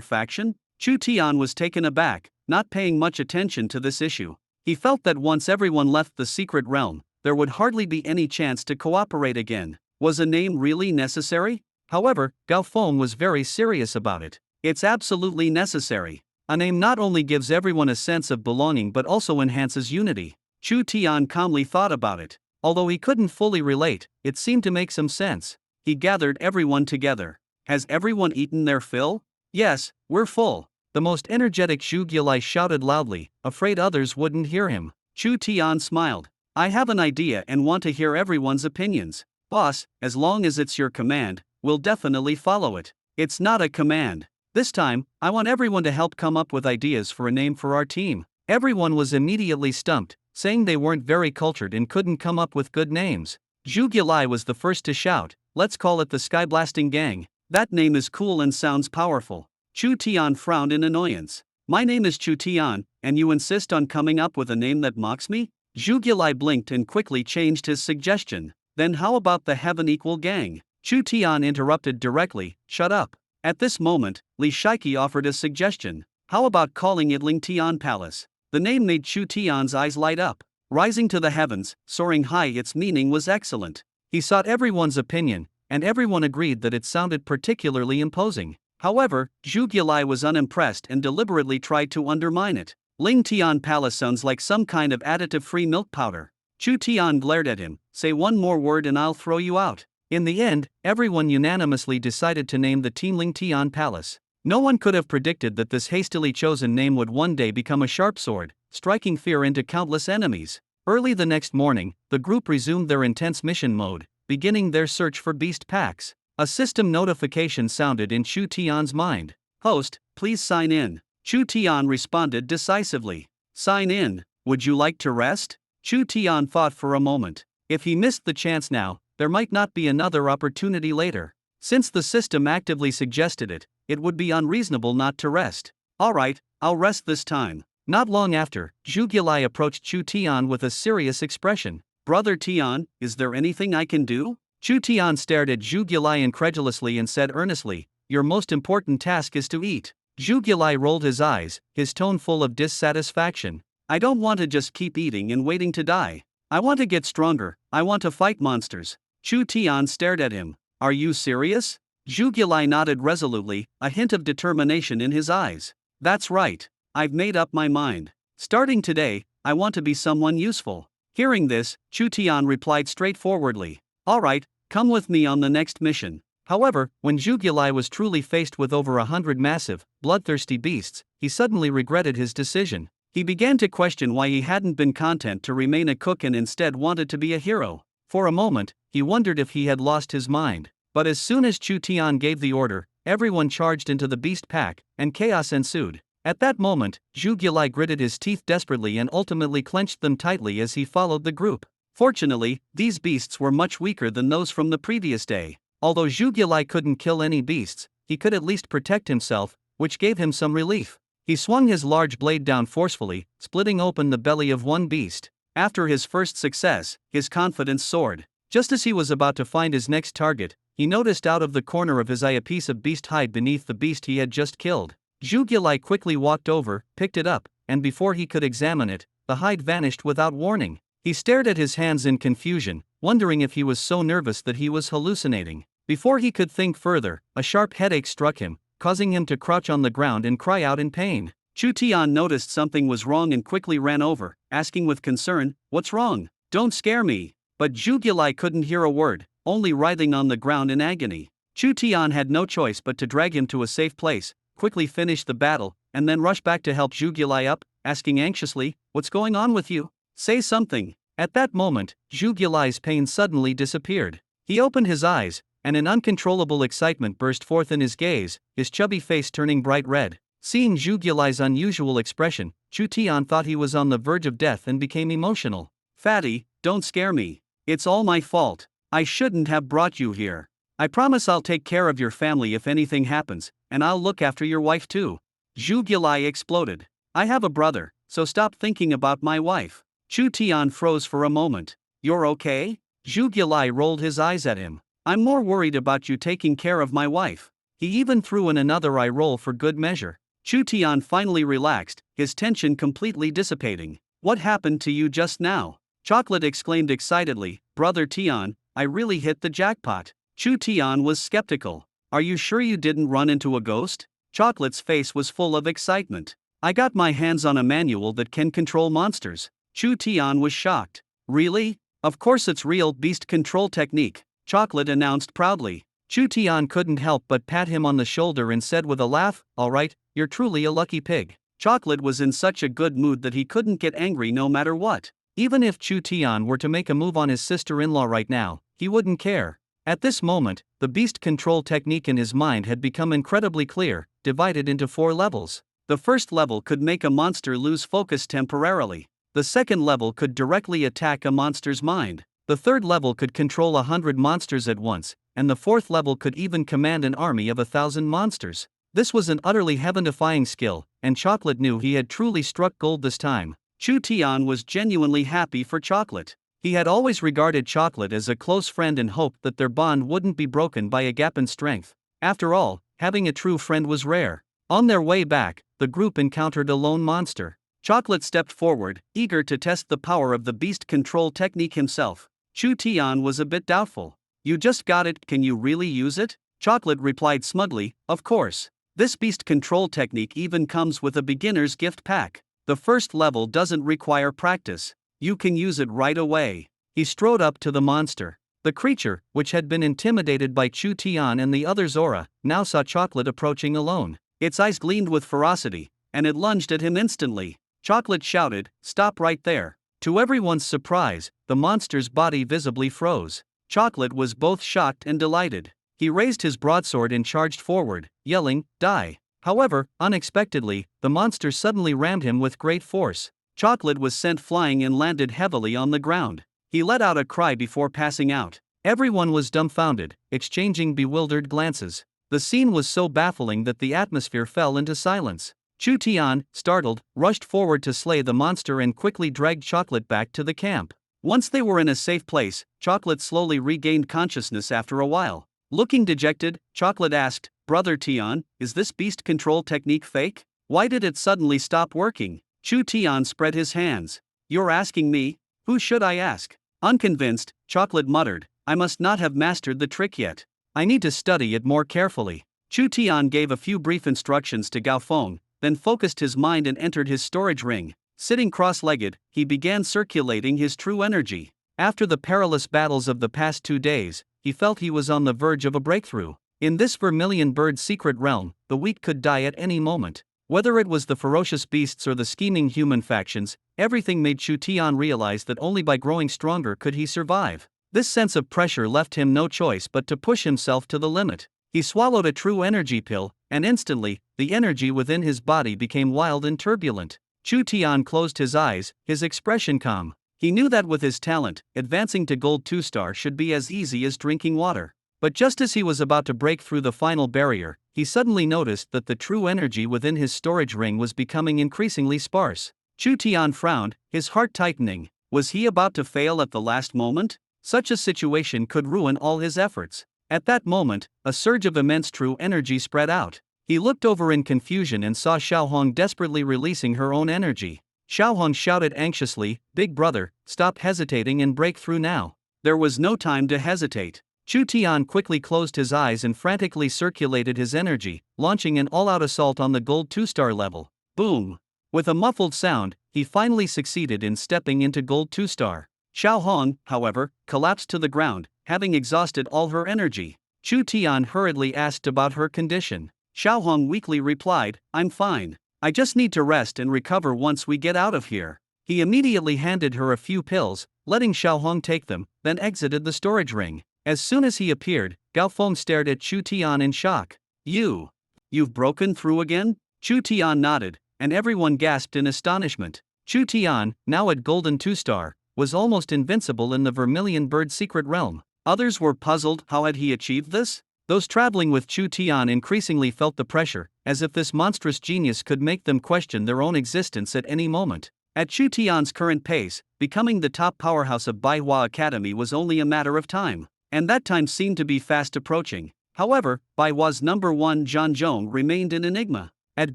faction? Chu Tian was taken aback, not paying much attention to this issue. He felt that once everyone left the secret realm, there would hardly be any chance to cooperate again. Was a name really necessary? However, Gao Feng was very serious about it. It's absolutely necessary. A name not only gives everyone a sense of belonging but also enhances unity. Chu Tian calmly thought about it. Although he couldn't fully relate, it seemed to make some sense. He gathered everyone together. Has everyone eaten their fill? Yes, we're full. The most energetic Zhu Gilai shouted loudly, afraid others wouldn't hear him. Chu Tian smiled. I have an idea and want to hear everyone's opinions. Boss, as long as it's your command, we'll definitely follow it. It's not a command. This time, I want everyone to help come up with ideas for a name for our team. Everyone was immediately stumped, saying they weren't very cultured and couldn't come up with good names. Zhu Gilai was the first to shout, let's call it the Skyblasting Gang. That name is cool and sounds powerful. Chu Tian frowned in annoyance. My name is Chu Tian, and you insist on coming up with a name that mocks me? Zhu Gilai blinked and quickly changed his suggestion. Then how about the Heaven Equal Gang? Chu Tian interrupted directly, shut up. At this moment, Li Shiki offered a suggestion. How about calling it Ling Tian Palace? The name made Chu Tian's eyes light up. Rising to the heavens, soaring high, its meaning was excellent. He sought everyone's opinion, and everyone agreed that it sounded particularly imposing. However, Zhu Gilai was unimpressed and deliberately tried to undermine it. Ling Tian Palace sounds like some kind of additive-free milk powder. Chu Tian glared at him, say one more word and I'll throw you out. In the end, everyone unanimously decided to name the team Ling Tian Palace. No one could have predicted that this hastily chosen name would one day become a sharp sword, striking fear into countless enemies. Early the next morning, the group resumed their intense mission mode, beginning their search for beast packs. A system notification sounded in Chu Tian's mind. "Host, please sign in." Chu Tian responded decisively. "Sign in. Would you like to rest?" Chu Tian thought for a moment. If he missed the chance now, there might not be another opportunity later. Since the system actively suggested it, it would be unreasonable not to rest. "Alright, I'll rest this time." Not long after, Zhu Gilai approached Chu Tian with a serious expression. "Brother Tian, is there anything I can do?" Chu Tian stared at Zhu Gilai incredulously and said earnestly, "Your most important task is to eat." Zhu Gilai rolled his eyes, his tone full of dissatisfaction. "I don't want to just keep eating and waiting to die. I want to get stronger, I want to fight monsters." Chu Tian stared at him. "Are you serious?" Zhu Gilai nodded resolutely, a hint of determination in his eyes. "That's right. I've made up my mind. Starting today, I want to be someone useful." Hearing this, Chu Tian replied straightforwardly, "Alright, come with me on the next mission." However, when Zhu Gilai was truly faced with over 100 massive, bloodthirsty beasts, he suddenly regretted his decision. He began to question why he hadn't been content to remain a cook and instead wanted to be a hero. For a moment, he wondered if he had lost his mind. But as soon as Chu Tian gave the order, everyone charged into the beast pack, and chaos ensued. At that moment, Zhu Gilai gritted his teeth desperately and ultimately clenched them tightly as he followed the group. Fortunately, these beasts were much weaker than those from the previous day. Although Zhu Gilai couldn't kill any beasts, he could at least protect himself, which gave him some relief. He swung his large blade down forcefully, splitting open the belly of one beast. After his first success, his confidence soared. Just as he was about to find his next target, he noticed out of the corner of his eye a piece of beast hide beneath the beast he had just killed. Zhu Gilai quickly walked over, picked it up, and before he could examine it, the hide vanished without warning. He stared at his hands in confusion, wondering if he was so nervous that he was hallucinating. Before he could think further, a sharp headache struck him, causing him to crouch on the ground and cry out in pain. Chu Tian noticed something was wrong and quickly ran over, asking with concern, "What's wrong? Don't scare me." But Zhu Gilai couldn't hear a word, only writhing on the ground in agony. Chu Tian had no choice but to drag him to a safe place, quickly finish the battle, and then rush back to help Zhu Gilai up, asking anxiously, "What's going on with you? Say something." At that moment, Zhu Gilai's pain suddenly disappeared. He opened his eyes, and an uncontrollable excitement burst forth in his gaze, his chubby face turning bright red. Seeing Zhu Gilai's unusual expression, Chu Tian thought he was on the verge of death and became emotional. "Fatty, don't scare me. It's all my fault. I shouldn't have brought you here. I promise I'll take care of your family if anything happens, and I'll look after your wife too." Zhu Gilai exploded. "I have a brother, so stop thinking about my wife." Chu Tian froze for a moment. "You're okay?" Zhu Gilai rolled his eyes at him. "I'm more worried about you taking care of my wife." He even threw in another eye roll for good measure. Chu Tian finally relaxed, his tension completely dissipating. "What happened to you just now?" Chocolate exclaimed excitedly, "Brother Tian, I really hit the jackpot." Chu Tian was skeptical. "Are you sure you didn't run into a ghost?" Chocolate's face was full of excitement. "I got my hands on a manual that can control monsters." Chu Tian was shocked. "Really? Of course it's real beast control technique," Chocolate announced proudly. Chu Tian couldn't help but pat him on the shoulder and said with a laugh, "Alright, you're truly a lucky pig." Chocolate was in such a good mood that he couldn't get angry no matter what. Even if Chu Tian were to make a move on his sister-in-law right now, he wouldn't care. At this moment, the beast control technique in his mind had become incredibly clear, divided into 4 levels. The first level could make a monster lose focus temporarily. The second level could directly attack a monster's mind. The third level could control 100 monsters at once, and the fourth level could even command an army of 1,000 monsters. This was an utterly heaven-defying skill, and Chocolate knew he had truly struck gold this time. Chu Tian was genuinely happy for Chocolate. He had always regarded Chocolate as a close friend and hoped that their bond wouldn't be broken by a gap in strength. After all, having a true friend was rare. On their way back, the group encountered a lone monster. Chocolate stepped forward, eager to test the power of the beast control technique himself. Chu Tian was a bit doubtful. "You just got it, can you really use it?" Chocolate replied smugly, "Of course. This beast control technique even comes with a beginner's gift pack. The first level doesn't require practice. You can use it right away." He strode up to the monster. The creature, which had been intimidated by Chu Tian and the other Zora, now saw Chocolate approaching alone. Its eyes gleamed with ferocity, and it lunged at him instantly. Chocolate shouted, "Stop right there." To everyone's surprise, the monster's body visibly froze. Chocolate was both shocked and delighted. He raised his broadsword and charged forward, yelling, "Die." However, unexpectedly, the monster suddenly rammed him with great force. Chocolate was sent flying and landed heavily on the ground. He let out a cry before passing out. Everyone was dumbfounded, exchanging bewildered glances. The scene was so baffling that the atmosphere fell into silence. Chu Tian, startled, rushed forward to slay the monster and quickly dragged Chocolate back to the camp. Once they were in a safe place, Chocolate slowly regained consciousness after a while. Looking dejected, Chocolate asked, "Brother Tian, is this beast control technique fake? Why did it suddenly stop working?" Chu Tian spread his hands. "You're asking me? Who should I ask?" Unconvinced, Chocolate muttered, "I must not have mastered the trick yet. I need to study it more carefully." Chu Tian gave a few brief instructions to Gao Feng, then focused his mind and entered his storage ring. Sitting cross-legged, he began circulating his true energy. After the perilous battles of the past 2 days, he felt he was on the verge of a breakthrough. In this vermilion bird's secret realm, the weak could die at any moment. Whether it was the ferocious beasts or the scheming human factions, everything made Chu Tian realize that only by growing stronger could he survive. This sense of pressure left him no choice but to push himself to the limit. He swallowed a true energy pill, and instantly, the energy within his body became wild and turbulent. Chu Tian closed his eyes, his expression calm. He knew that with his talent, advancing to Gold 2-star should be as easy as drinking water. But just as he was about to break through the final barrier, he suddenly noticed that the true energy within his storage ring was becoming increasingly sparse. Chu Tian frowned, his heart tightening. Was he about to fail at the last moment? Such a situation could ruin all his efforts. At that moment, a surge of immense true energy spread out. He looked over in confusion and saw Xiaohong desperately releasing her own energy. Xiaohong shouted anxiously, "Big brother, stop hesitating and break through now." There was no time to hesitate. Chu Tian quickly closed his eyes and frantically circulated his energy, launching an all-out assault on the Gold 2-star level. Boom! With a muffled sound, he finally succeeded in stepping into Gold 2-star. Xiaohong, however, collapsed to the ground, having exhausted all her energy. Chu Tian hurriedly asked about her condition. Xiaohong weakly replied, "I'm fine. I just need to rest and recover once we get out of here." He immediately handed her a few pills, letting Xiaohong take them, then exited the storage ring. As soon as he appeared, Gao Feng stared at Chu Tian in shock. You've broken through again?" Chu Tian nodded, and everyone gasped in astonishment. Chu Tian, now at Golden 2-star, was almost invincible in the Vermilion Bird secret realm. Others were puzzled, how had he achieved this? Those traveling with Chu Tian increasingly felt the pressure, as if this monstrous genius could make them question their own existence at any moment. At Chu Tian's current pace, becoming the top powerhouse of Baihua Academy was only a matter of time, and that time seemed to be fast approaching. However, Baihua's number 1 Zhan Zhong remained an enigma. At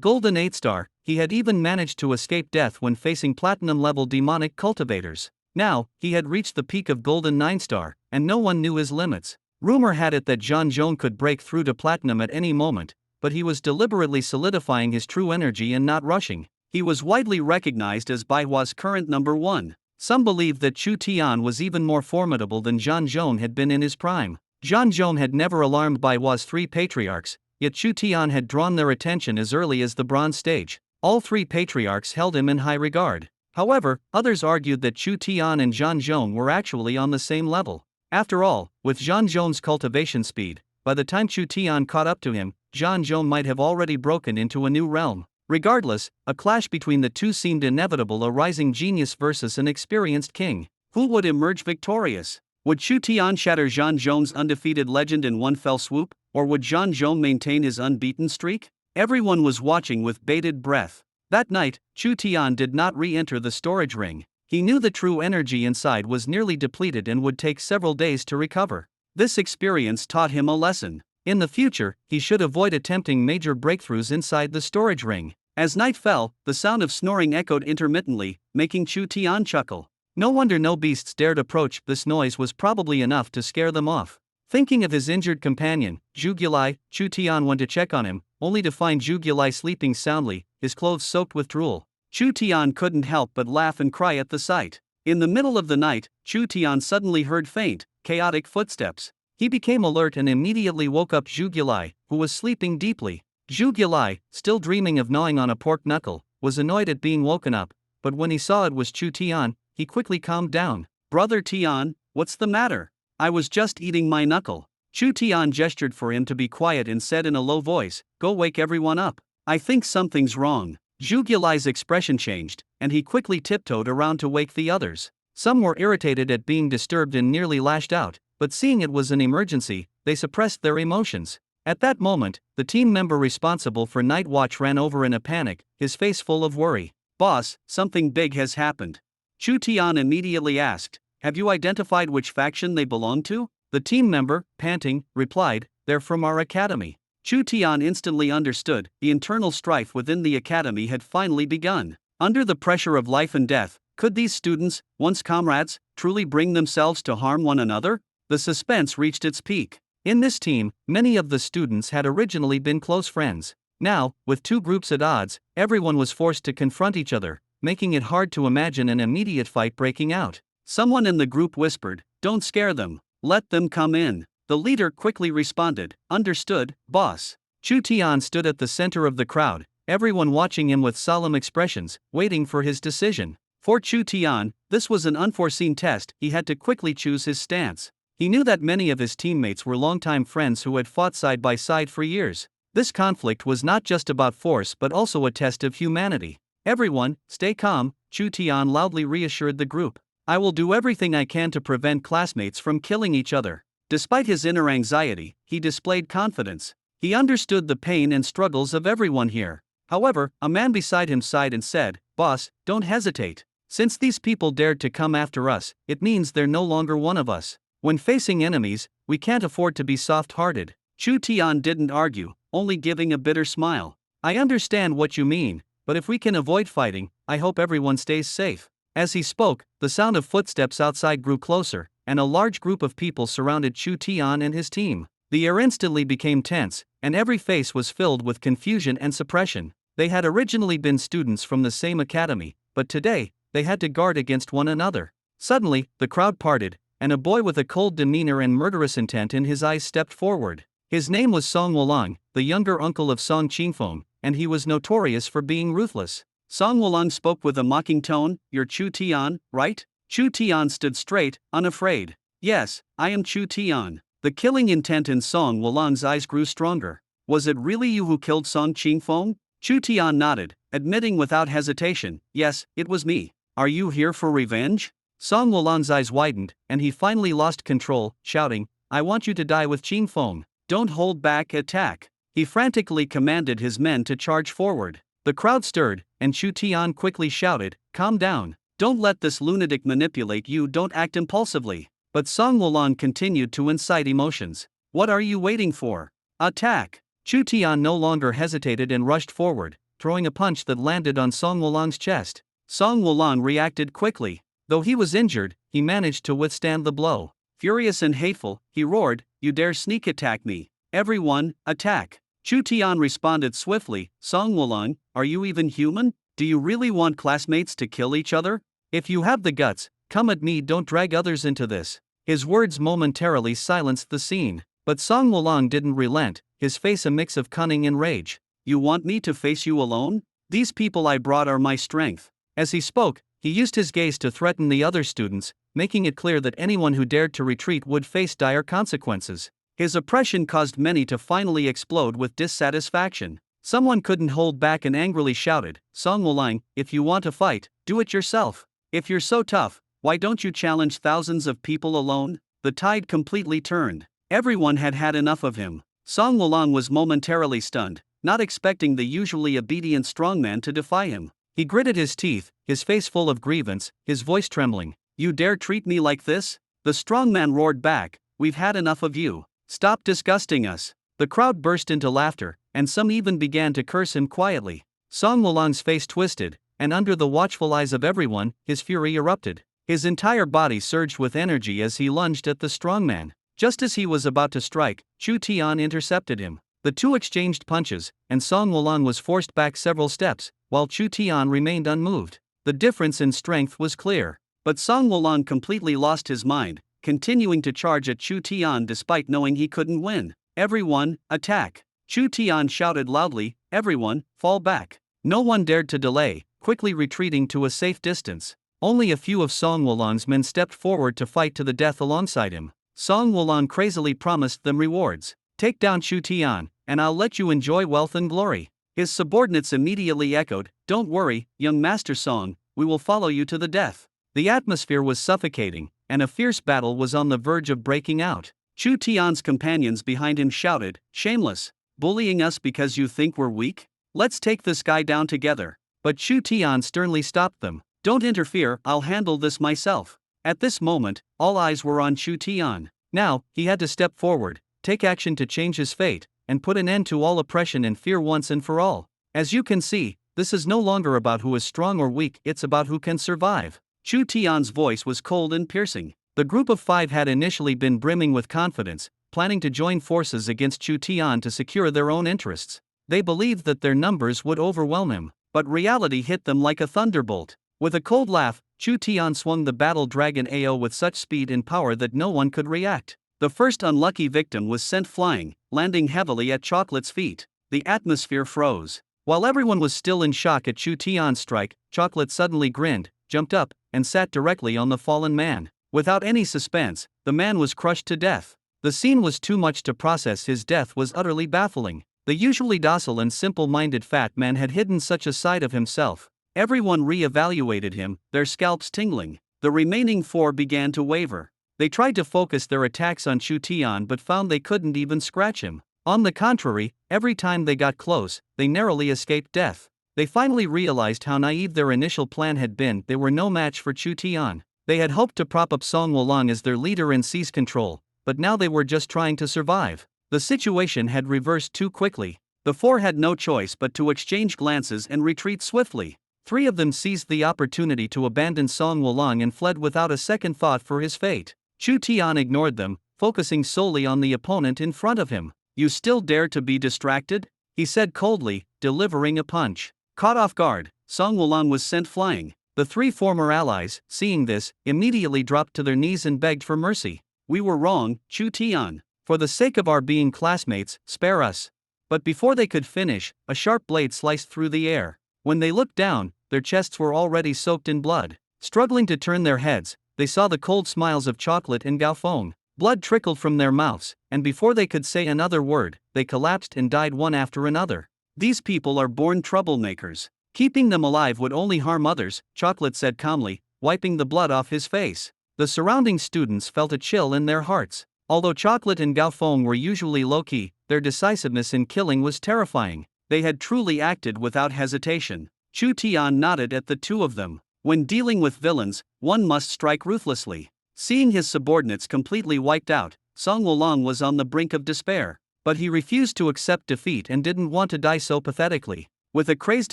Golden 8-star, he had even managed to escape death when facing platinum-level demonic cultivators. Now, he had reached the peak of Golden 9-star, and no one knew his limits. Rumor had it that Zhan Zhong could break through to platinum at any moment, but he was deliberately solidifying his true energy and not rushing. He was widely recognized as Baihua's current number 1. Some believed that Chu Tian was even more formidable than Zhan Zhong had been in his prime. Zhan Zhong had never alarmed Baihua's 3 patriarchs, yet Chu Tian had drawn their attention as early as the bronze stage. All 3 patriarchs held him in high regard. However, others argued that Chu Tian and Zhan Zhong were actually on the same level. After all, with Zhan Zhong's cultivation speed, by the time Chu Tian caught up to him, Zhan Zhong might have already broken into a new realm. Regardless, a clash between the two seemed inevitable, a rising genius versus an experienced king. Who would emerge victorious? Would Chu Tian shatter Zhan Zhong's undefeated legend in one fell swoop, or would Zhan Zhong maintain his unbeaten streak? Everyone was watching with bated breath. That night, Chu Tian did not re-enter the storage ring. He knew the true energy inside was nearly depleted and would take several days to recover. This experience taught him a lesson. In the future, he should avoid attempting major breakthroughs inside the storage ring. As night fell, the sound of snoring echoed intermittently, making Chu Tian chuckle. No wonder no beasts dared approach, this noise was probably enough to scare them off. Thinking of his injured companion, Zhu Gilai, Chu Tian went to check on him, only to find Zhu Gilai sleeping soundly, his clothes soaked with drool. Chu Tian couldn't help but laugh and cry at the sight. In the middle of the night, Chu Tian suddenly heard faint, chaotic footsteps. He became alert and immediately woke up Zhu Gilai, who was sleeping deeply. Zhu Gilai, still dreaming of gnawing on a pork knuckle, was annoyed at being woken up, but when he saw it was Chu Tian, he quickly calmed down. Brother Tian, what's the matter? I was just eating my knuckle. Chu Tian gestured for him to be quiet and said in a low voice, go wake everyone up. I think something's wrong. Zhu Gilai's expression changed, and he quickly tiptoed around to wake the others. Some were irritated at being disturbed and nearly lashed out, but seeing it was an emergency, they suppressed their emotions. At that moment, the team member responsible for night watch ran over in a panic, his face full of worry. Boss, something big has happened. Chu Tian immediately asked, have you identified which faction they belong to? The team member, panting, replied, they're from our academy. Chu Tian instantly understood, the internal strife within the academy had finally begun. Under the pressure of life and death, could these students, once comrades, truly bring themselves to harm one another? The suspense reached its peak. In this team, many of the students had originally been close friends. Now, with two groups at odds, everyone was forced to confront each other, making it hard to imagine an immediate fight breaking out. Someone in the group whispered, don't scare them, let them come in. The leader quickly responded, understood, boss. Chu Tian stood at the center of the crowd, everyone watching him with solemn expressions, waiting for his decision. For Chu Tian, this was an unforeseen test, he had to quickly choose his stance. He knew that many of his teammates were longtime friends who had fought side by side for years. This conflict was not just about force but also a test of humanity. Everyone, stay calm, Chu Tian loudly reassured the group. I will do everything I can to prevent classmates from killing each other. Despite his inner anxiety, he displayed confidence. He understood the pain and struggles of everyone here. However, a man beside him sighed and said, boss, don't hesitate. Since these people dared to come after us, it means they're no longer one of us. When facing enemies, we can't afford to be soft-hearted. Chu Tian didn't argue, only giving a bitter smile. I understand what you mean, but if we can avoid fighting, I hope everyone stays safe. As he spoke, the sound of footsteps outside grew closer, and a large group of people surrounded Chu Tian and his team. The air instantly became tense, and every face was filled with confusion and suppression. They had originally been students from the same academy, but today, they had to guard against one another. Suddenly, the crowd parted, and a boy with a cold demeanor and murderous intent in his eyes stepped forward. His name was Song Wulang, the younger uncle of Song Qingfeng, and he was notorious for being ruthless. Song Wulang spoke with a mocking tone, you're Chu Tian, right? Chu Tian stood straight, unafraid. Yes, I am Chu Tian. The killing intent in Song Wulang's eyes grew stronger. Was it really you who killed Song Qingfeng? Chu Tian nodded, admitting without hesitation, yes, it was me. Are you here for revenge? Song Wulang's eyes widened, and he finally lost control, shouting, I want you to die with Qingfeng. Don't hold back, attack. He frantically commanded his men to charge forward. The crowd stirred, and Chu Tian quickly shouted, calm down. Don't let this lunatic manipulate you, don't act impulsively. But Song Wulang continued to incite emotions. What are you waiting for? Attack! Chu Tian no longer hesitated and rushed forward, throwing a punch that landed on Song Wulang's chest. Song Wulang reacted quickly. Though he was injured, he managed to withstand the blow. Furious and hateful, he roared, you dare sneak attack me. Everyone, attack. Chu Tian responded swiftly, Song Wulang, are you even human? Do you really want classmates to kill each other? If you have the guts, come at me, don't drag others into this. His words momentarily silenced the scene. But Song Wulang didn't relent, his face a mix of cunning and rage. You want me to face you alone? These people I brought are my strength. As he spoke, he used his gaze to threaten the other students, making it clear that anyone who dared to retreat would face dire consequences. His oppression caused many to finally explode with dissatisfaction. Someone couldn't hold back and angrily shouted, Song Wulang, if you want to fight, do it yourself. If you're so tough, why don't you challenge thousands of people alone? The tide completely turned. Everyone had had enough of him. Song Wulang was momentarily stunned, not expecting the usually obedient strongman to defy him. He gritted his teeth, his face full of grievance, his voice trembling. You dare treat me like this? The strongman roared back, we've had enough of you. Stop disgusting us. The crowd burst into laughter, and some even began to curse him quietly. Song Wulang's face twisted, and under the watchful eyes of everyone, his fury erupted. His entire body surged with energy as he lunged at the strongman. Just as he was about to strike, Chu Tian intercepted him. The two exchanged punches, and Song Wulang was forced back several steps, while Chu Tian remained unmoved. The difference in strength was clear. But Song Wulang completely lost his mind, continuing to charge at Chu Tian despite knowing he couldn't win. Everyone, attack! Chu Tian shouted loudly, "Everyone, fall back." No one dared to delay, quickly retreating to a safe distance. Only a few of Song Wulong's men stepped forward to fight to the death alongside him. Song Wulong crazily promised them rewards. "Take down Chu Tian, and I'll let you enjoy wealth and glory." His subordinates immediately echoed, "Don't worry, young Master Song, we will follow you to the death." The atmosphere was suffocating, and a fierce battle was on the verge of breaking out. Chu Tian's companions behind him shouted, "Shameless! Bullying us because you think we're weak? Let's take this guy down together." But Chu Tian sternly stopped them. "Don't interfere, I'll handle this myself." At this moment, all eyes were on Chu Tian. Now, he had to step forward, take action to change his fate, and put an end to all oppression and fear once and for all. As you can see, this is no longer about who is strong or weak, it's about who can survive. Chu Tian's voice was cold and piercing. The group of 5 had initially been brimming with confidence, planning to join forces against Chu Tian to secure their own interests. They believed that their numbers would overwhelm him, but reality hit them like a thunderbolt. With a cold laugh, Chu Tian swung the battle dragon AO with such speed and power that no one could react. The first unlucky victim was sent flying, landing heavily at Chocolate's feet. The atmosphere froze. While everyone was still in shock at Chu Tian's strike, Chocolate suddenly grinned, jumped up, and sat directly on the fallen man. Without any suspense, the man was crushed to death. The scene was too much to process. His death was utterly baffling. The usually docile and simple-minded fat man had hidden such a side of himself. Everyone re-evaluated him, their scalps tingling. The remaining 4 began to waver. They tried to focus their attacks on Chu Tian but found they couldn't even scratch him. On the contrary, every time they got close, they narrowly escaped death. They finally realized how naive their initial plan had been. They were no match for Chu Tian. They had hoped to prop up Song Wulong as their leader and seize control, but now they were just trying to survive. The situation had reversed too quickly. The 4 had no choice but to exchange glances and retreat swiftly. 3 of them seized the opportunity to abandon Song Wulong and fled without a second thought for his fate. Chu Tian ignored them, focusing solely on the opponent in front of him. "You still dare to be distracted?" he said coldly, delivering a punch. Caught off guard, Song Wulong was sent flying. The 3 former allies, seeing this, immediately dropped to their knees and begged for mercy. "We were wrong, Chu Tian. For the sake of our being classmates, spare us." But before they could finish, a sharp blade sliced through the air. When they looked down, their chests were already soaked in blood. Struggling to turn their heads, they saw the cold smiles of Chocolate and Gaofeng. Blood trickled from their mouths, and before they could say another word, they collapsed and died one after another. "These people are born troublemakers. Keeping them alive would only harm others," Chocolate said calmly, wiping the blood off his face. The surrounding students felt a chill in their hearts. Although Chocolate and Gaofeng were usually low-key, their decisiveness in killing was terrifying. They had truly acted without hesitation. Chu Tian nodded at the 2 of them. When dealing with villains, one must strike ruthlessly. Seeing his subordinates completely wiped out, Song Wulong was on the brink of despair. But he refused to accept defeat and didn't want to die so pathetically. With a crazed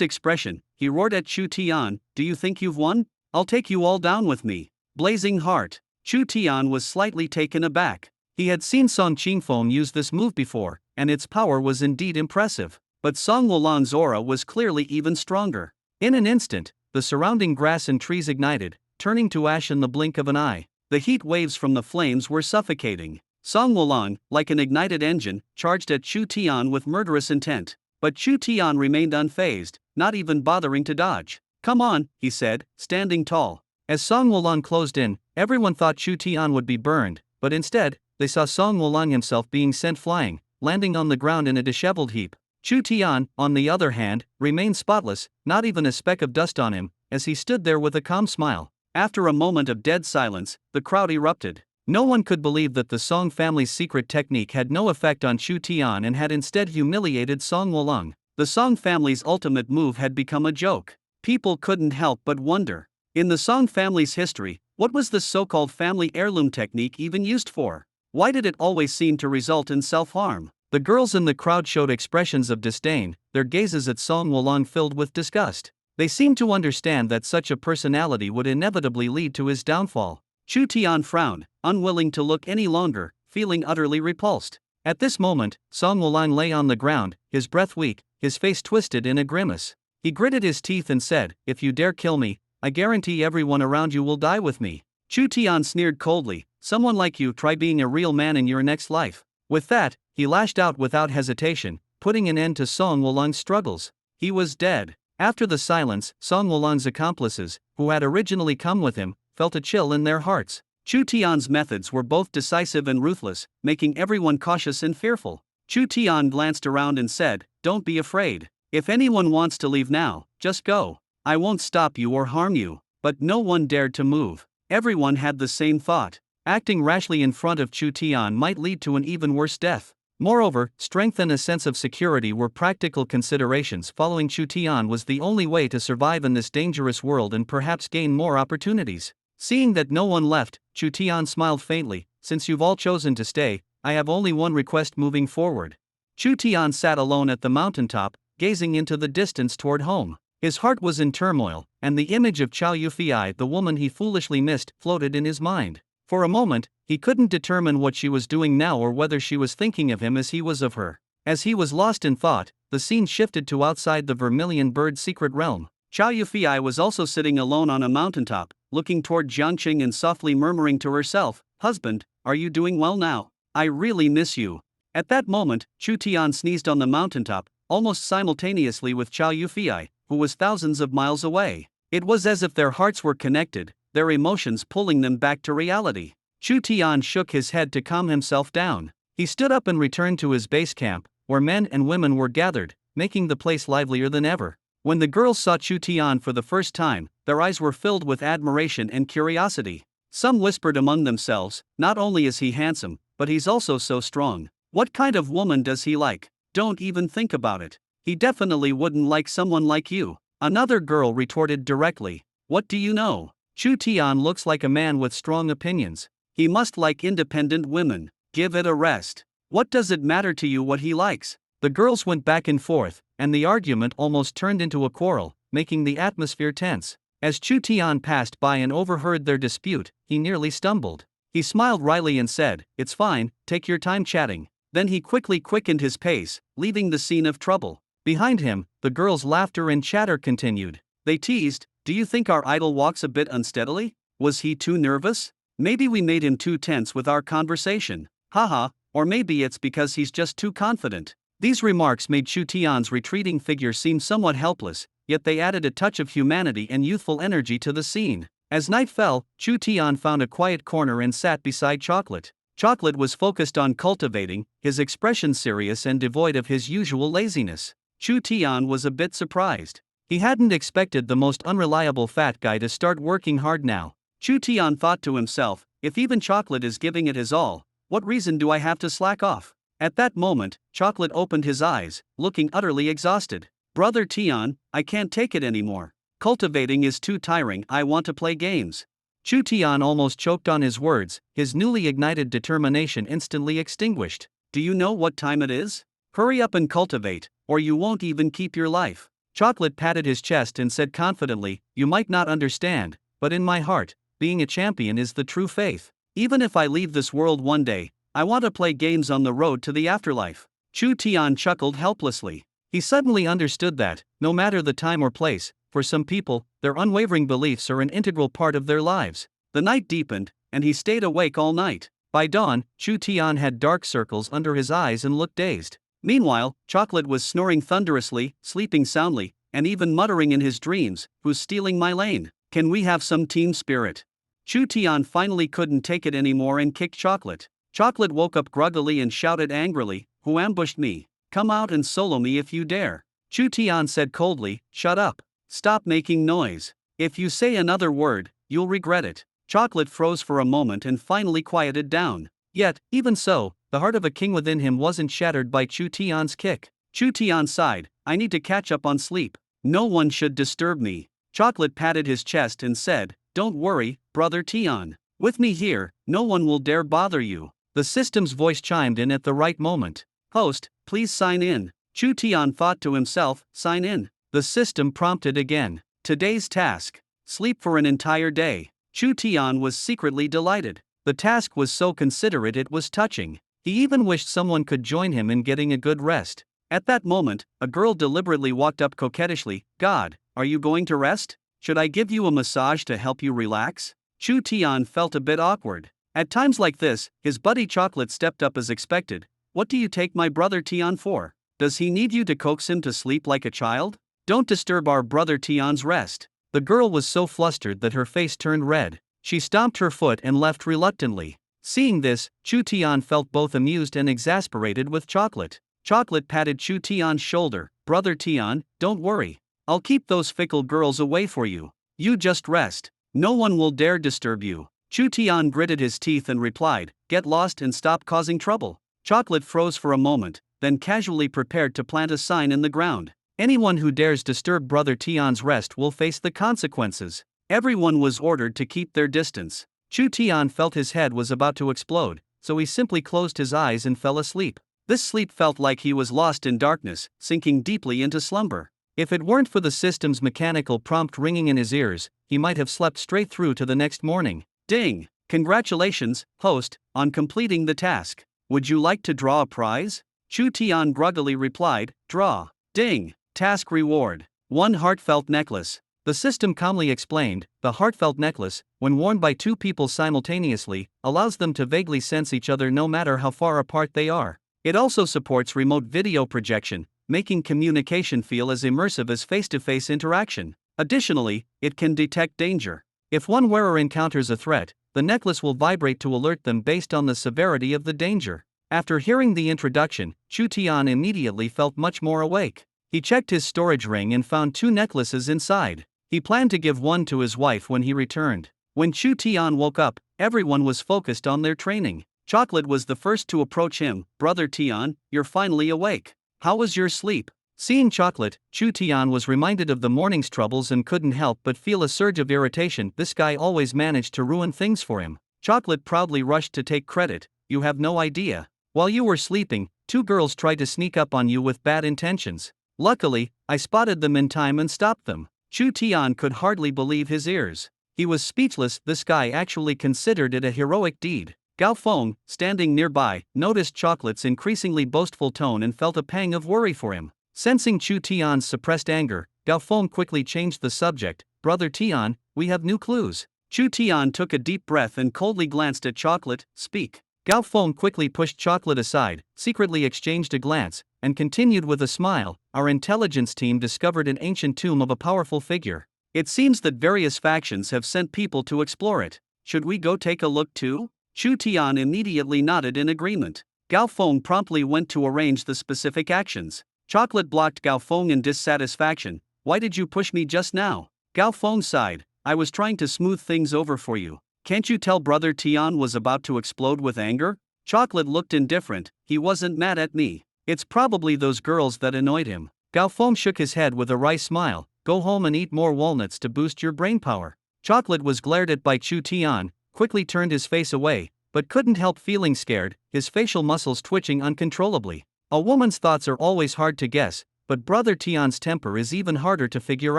expression, he roared at Chu Tian, "Do you think you've won? I'll take you all down with me." Blazing Heart. Chu Tian was slightly taken aback. He had seen Song Qingfeng use this move before, and its power was indeed impressive. But Song Wulong's aura was clearly even stronger. In an instant, the surrounding grass and trees ignited, turning to ash in the blink of an eye. The heat waves from the flames were suffocating. Song Wulong, like an ignited engine, charged at Chu Tian with murderous intent. But Chu Tian remained unfazed, not even bothering to dodge. "Come on," he said, standing tall. As Song Wulong closed in, everyone thought Chu Tian would be burned, but instead, they saw Song Wulong himself being sent flying, landing on the ground in a disheveled heap. Chu Tian, on the other hand, remained spotless, not even a speck of dust on him, as he stood there with a calm smile. After a moment of dead silence, the crowd erupted. No one could believe that the Song family's secret technique had no effect on Chu Tian and had instead humiliated Song Wulong. The Song family's ultimate move had become a joke. People couldn't help but wonder. In the Song family's history, what was this so-called family heirloom technique even used for? Why did it always seem to result in self-harm? The girls in the crowd showed expressions of disdain, their gazes at Song Wulong filled with disgust. They seemed to understand that such a personality would inevitably lead to his downfall. Chu Tian frowned, unwilling to look any longer, feeling utterly repulsed. At this moment, Song Wulong lay on the ground, his breath weak, his face twisted in a grimace. He gritted his teeth and said, "If you dare kill me, I guarantee everyone around you will die with me." Chu Tian sneered coldly, "Someone like you try being a real man in your next life." With that, he lashed out without hesitation, putting an end to Song Wulong's struggles. He was dead. After the silence, Song Wulong's accomplices, who had originally come with him, felt a chill in their hearts. Chu Tian's methods were both decisive and ruthless, making everyone cautious and fearful. Chu Tian glanced around and said, "Don't be afraid. If anyone wants to leave now, just go. I won't stop you or harm you." But no one dared to move. Everyone had the same thought. Acting rashly in front of Chu Tian might lead to an even worse death. Moreover, strength and a sense of security were practical considerations. Following Chu Tian was the only way to survive in this dangerous world and perhaps gain more opportunities. Seeing that no one left, Chu Tian smiled faintly. "Since you've all chosen to stay, I have only one request moving forward." Chu Tian sat alone at the mountaintop, gazing into the distance toward home. His heart was in turmoil, and the image of Chow Yufei, the woman he foolishly missed, floated in his mind. For a moment, he couldn't determine what she was doing now or whether she was thinking of him as he was of her. As he was lost in thought, the scene shifted to outside the Vermilion Bird's secret realm. Chow Yufei was also sitting alone on a mountaintop, looking toward Jiangqing and softly murmuring to herself, "Husband, are you doing well now? I really miss you." At that moment, Chu Tian sneezed on the mountaintop, almost simultaneously with Chow Yufei, who was thousands of miles away. It was as if their hearts were connected, their emotions pulling them back to reality. Chu Tian shook his head to calm himself down. He stood up and returned to his base camp, where men and women were gathered, making the place livelier than ever. When the girls saw Chu Tian for the first time, their eyes were filled with admiration and curiosity. Some whispered among themselves, "Not only is he handsome, but he's also so strong. What kind of woman does he like? Don't even think about it. He definitely wouldn't like someone like you." Another girl retorted directly, "What do you know? Chu Tian looks like a man with strong opinions. He must like independent women. Give it a rest. What does it matter to you what he likes?" The girls went back and forth, and the argument almost turned into a quarrel, making the atmosphere tense. As Chu Tian passed by and overheard their dispute, he nearly stumbled. He smiled wryly and said, "It's fine, take your time chatting." Then he quickly quickened his pace, leaving the scene of trouble. Behind him, the girls' laughter and chatter continued. They teased, "Do you think our idol walks a bit unsteadily? Was he too nervous? Maybe we made him too tense with our conversation. Haha, or maybe it's because he's just too confident." These remarks made Chu Tian's retreating figure seem somewhat helpless, yet they added a touch of humanity and youthful energy to the scene. As night fell, Chu Tian found a quiet corner and sat beside Chocolate. Chocolate was focused on cultivating, his expression serious and devoid of his usual laziness. Chu Tian was a bit surprised. He hadn't expected the most unreliable fat guy to start working hard now. Chu Tian thought to himself, "If even Chocolate is giving it his all, what reason do I have to slack off?" At that moment, Chocolate opened his eyes, looking utterly exhausted. "Brother Tian, I can't take it anymore. Cultivating is too tiring, I want to play games." Chu Tian almost choked on his words, his newly ignited determination instantly extinguished. "Do you know what time it is? Hurry up and cultivate, or you won't even keep your life." Chocolate patted his chest and said confidently, "You might not understand, but in my heart, being a champion is the true faith. Even if I leave this world one day, I want to play games on the road to the afterlife." Chu Tian chuckled helplessly. He suddenly understood that, no matter the time or place, for some people, their unwavering beliefs are an integral part of their lives. The night deepened, and he stayed awake all night. By dawn, Chu Tian had dark circles under his eyes and looked dazed. Meanwhile, Chocolate was snoring thunderously, sleeping soundly, and even muttering in his dreams, "Who's stealing my lane? Can we have some team spirit?" Chu Tian finally couldn't take it anymore and kicked Chocolate. Chocolate woke up groggily and shouted angrily, "Who ambushed me? Come out and solo me if you dare." Chu Tian said coldly, "Shut up. Stop making noise. If you say another word, you'll regret it." Chocolate froze for a moment and finally quieted down. Yet, even so, the heart of a king within him wasn't shattered by Chu Tian's kick. Chu Tian sighed, "I need to catch up on sleep. No one should disturb me." Chocolate patted his chest and said, "Don't worry, brother Tian. With me here, no one will dare bother you." The system's voice chimed in at the right moment. "Host, please sign in." Chu Tian thought to himself, "Sign in." The system prompted again. "Today's task. Sleep for an entire day." Chu Tian was secretly delighted. The task was so considerate it was touching. He even wished someone could join him in getting a good rest. At that moment, a girl deliberately walked up coquettishly. "God, are you going to rest? Should I give you a massage to help you relax?" Chu Tian felt a bit awkward. At times like this, his buddy Chocolate stepped up as expected. "What do you take my brother Tian for? Does he need you to coax him to sleep like a child? Don't disturb our brother Tian's rest. The girl was so flustered that her face turned red. She stomped her foot and left reluctantly. Seeing this, Chu Tian felt both amused and exasperated with Chocolate. Chocolate patted Chu Tian's shoulder. Brother Tian, don't worry. I'll keep those fickle girls away for you. You just rest. No one will dare disturb you. Chu Tian gritted his teeth and replied, get lost and stop causing trouble. Chocolate froze for a moment, then casually prepared to plant a sign in the ground. Anyone who dares disturb Brother Tian's rest will face the consequences. Everyone was ordered to keep their distance. Chu Tian felt his head was about to explode, so he simply closed his eyes and fell asleep. This sleep felt like he was lost in darkness, sinking deeply into slumber. If it weren't for the system's mechanical prompt ringing in his ears, he might have slept straight through to the next morning. Ding! Congratulations, host, on completing the task. Would you like to draw a prize? Chu Tian groggily replied, draw. Ding! Task reward. 1 heartfelt necklace. The system calmly explained, the heartfelt necklace, when worn by 2 people simultaneously, allows them to vaguely sense each other no matter how far apart they are. It also supports remote video projection, making communication feel as immersive as face-to-face interaction. Additionally, it can detect danger. If one wearer encounters a threat, the necklace will vibrate to alert them based on the severity of the danger. After hearing the introduction, Chu Tian immediately felt much more awake. He checked his storage ring and found 2 necklaces inside. He planned to give one to his wife when he returned. When Chu Tian woke up, everyone was focused on their training. Chocolate was the first to approach him. Brother Tian, you're finally awake. How was your sleep? Seeing Chocolate, Chu Tian was reminded of the morning's troubles and couldn't help but feel a surge of irritation. This guy always managed to ruin things for him. Chocolate proudly rushed to take credit. You have no idea. While you were sleeping, 2 girls tried to sneak up on you with bad intentions. Luckily, I spotted them in time and stopped them. Chu Tian could hardly believe his ears. He was speechless. This guy actually considered it a heroic deed. Gao Feng, standing nearby, noticed Chocolate's increasingly boastful tone and felt a pang of worry for him. Sensing Chu Tian's suppressed anger, Gao Feng quickly changed the subject. Brother Tian, we have new clues. Chu Tian took a deep breath and coldly glanced at Chocolate. Speak. Gao Feng quickly pushed Chocolate aside, secretly exchanged a glance, and continued with a smile. Our intelligence team discovered an ancient tomb of a powerful figure. It seems that various factions have sent people to explore it. Should we go take a look too? Chu Tian immediately nodded in agreement. Gao Feng promptly went to arrange the specific actions. Chocolate blocked Gao Feng in dissatisfaction. Why did you push me just now? Gao Feng sighed. I was trying to smooth things over for you. Can't you tell Brother Tian was about to explode with anger? Chocolate looked indifferent. He wasn't mad at me. It's probably those girls that annoyed him. Gao Feng shook his head with a wry smile. Go home and eat more walnuts to boost your brain power. Chocolate was glared at by Chu Tian, quickly turned his face away, but couldn't help feeling scared, his facial muscles twitching uncontrollably. A woman's thoughts are always hard to guess, but Brother Tian's temper is even harder to figure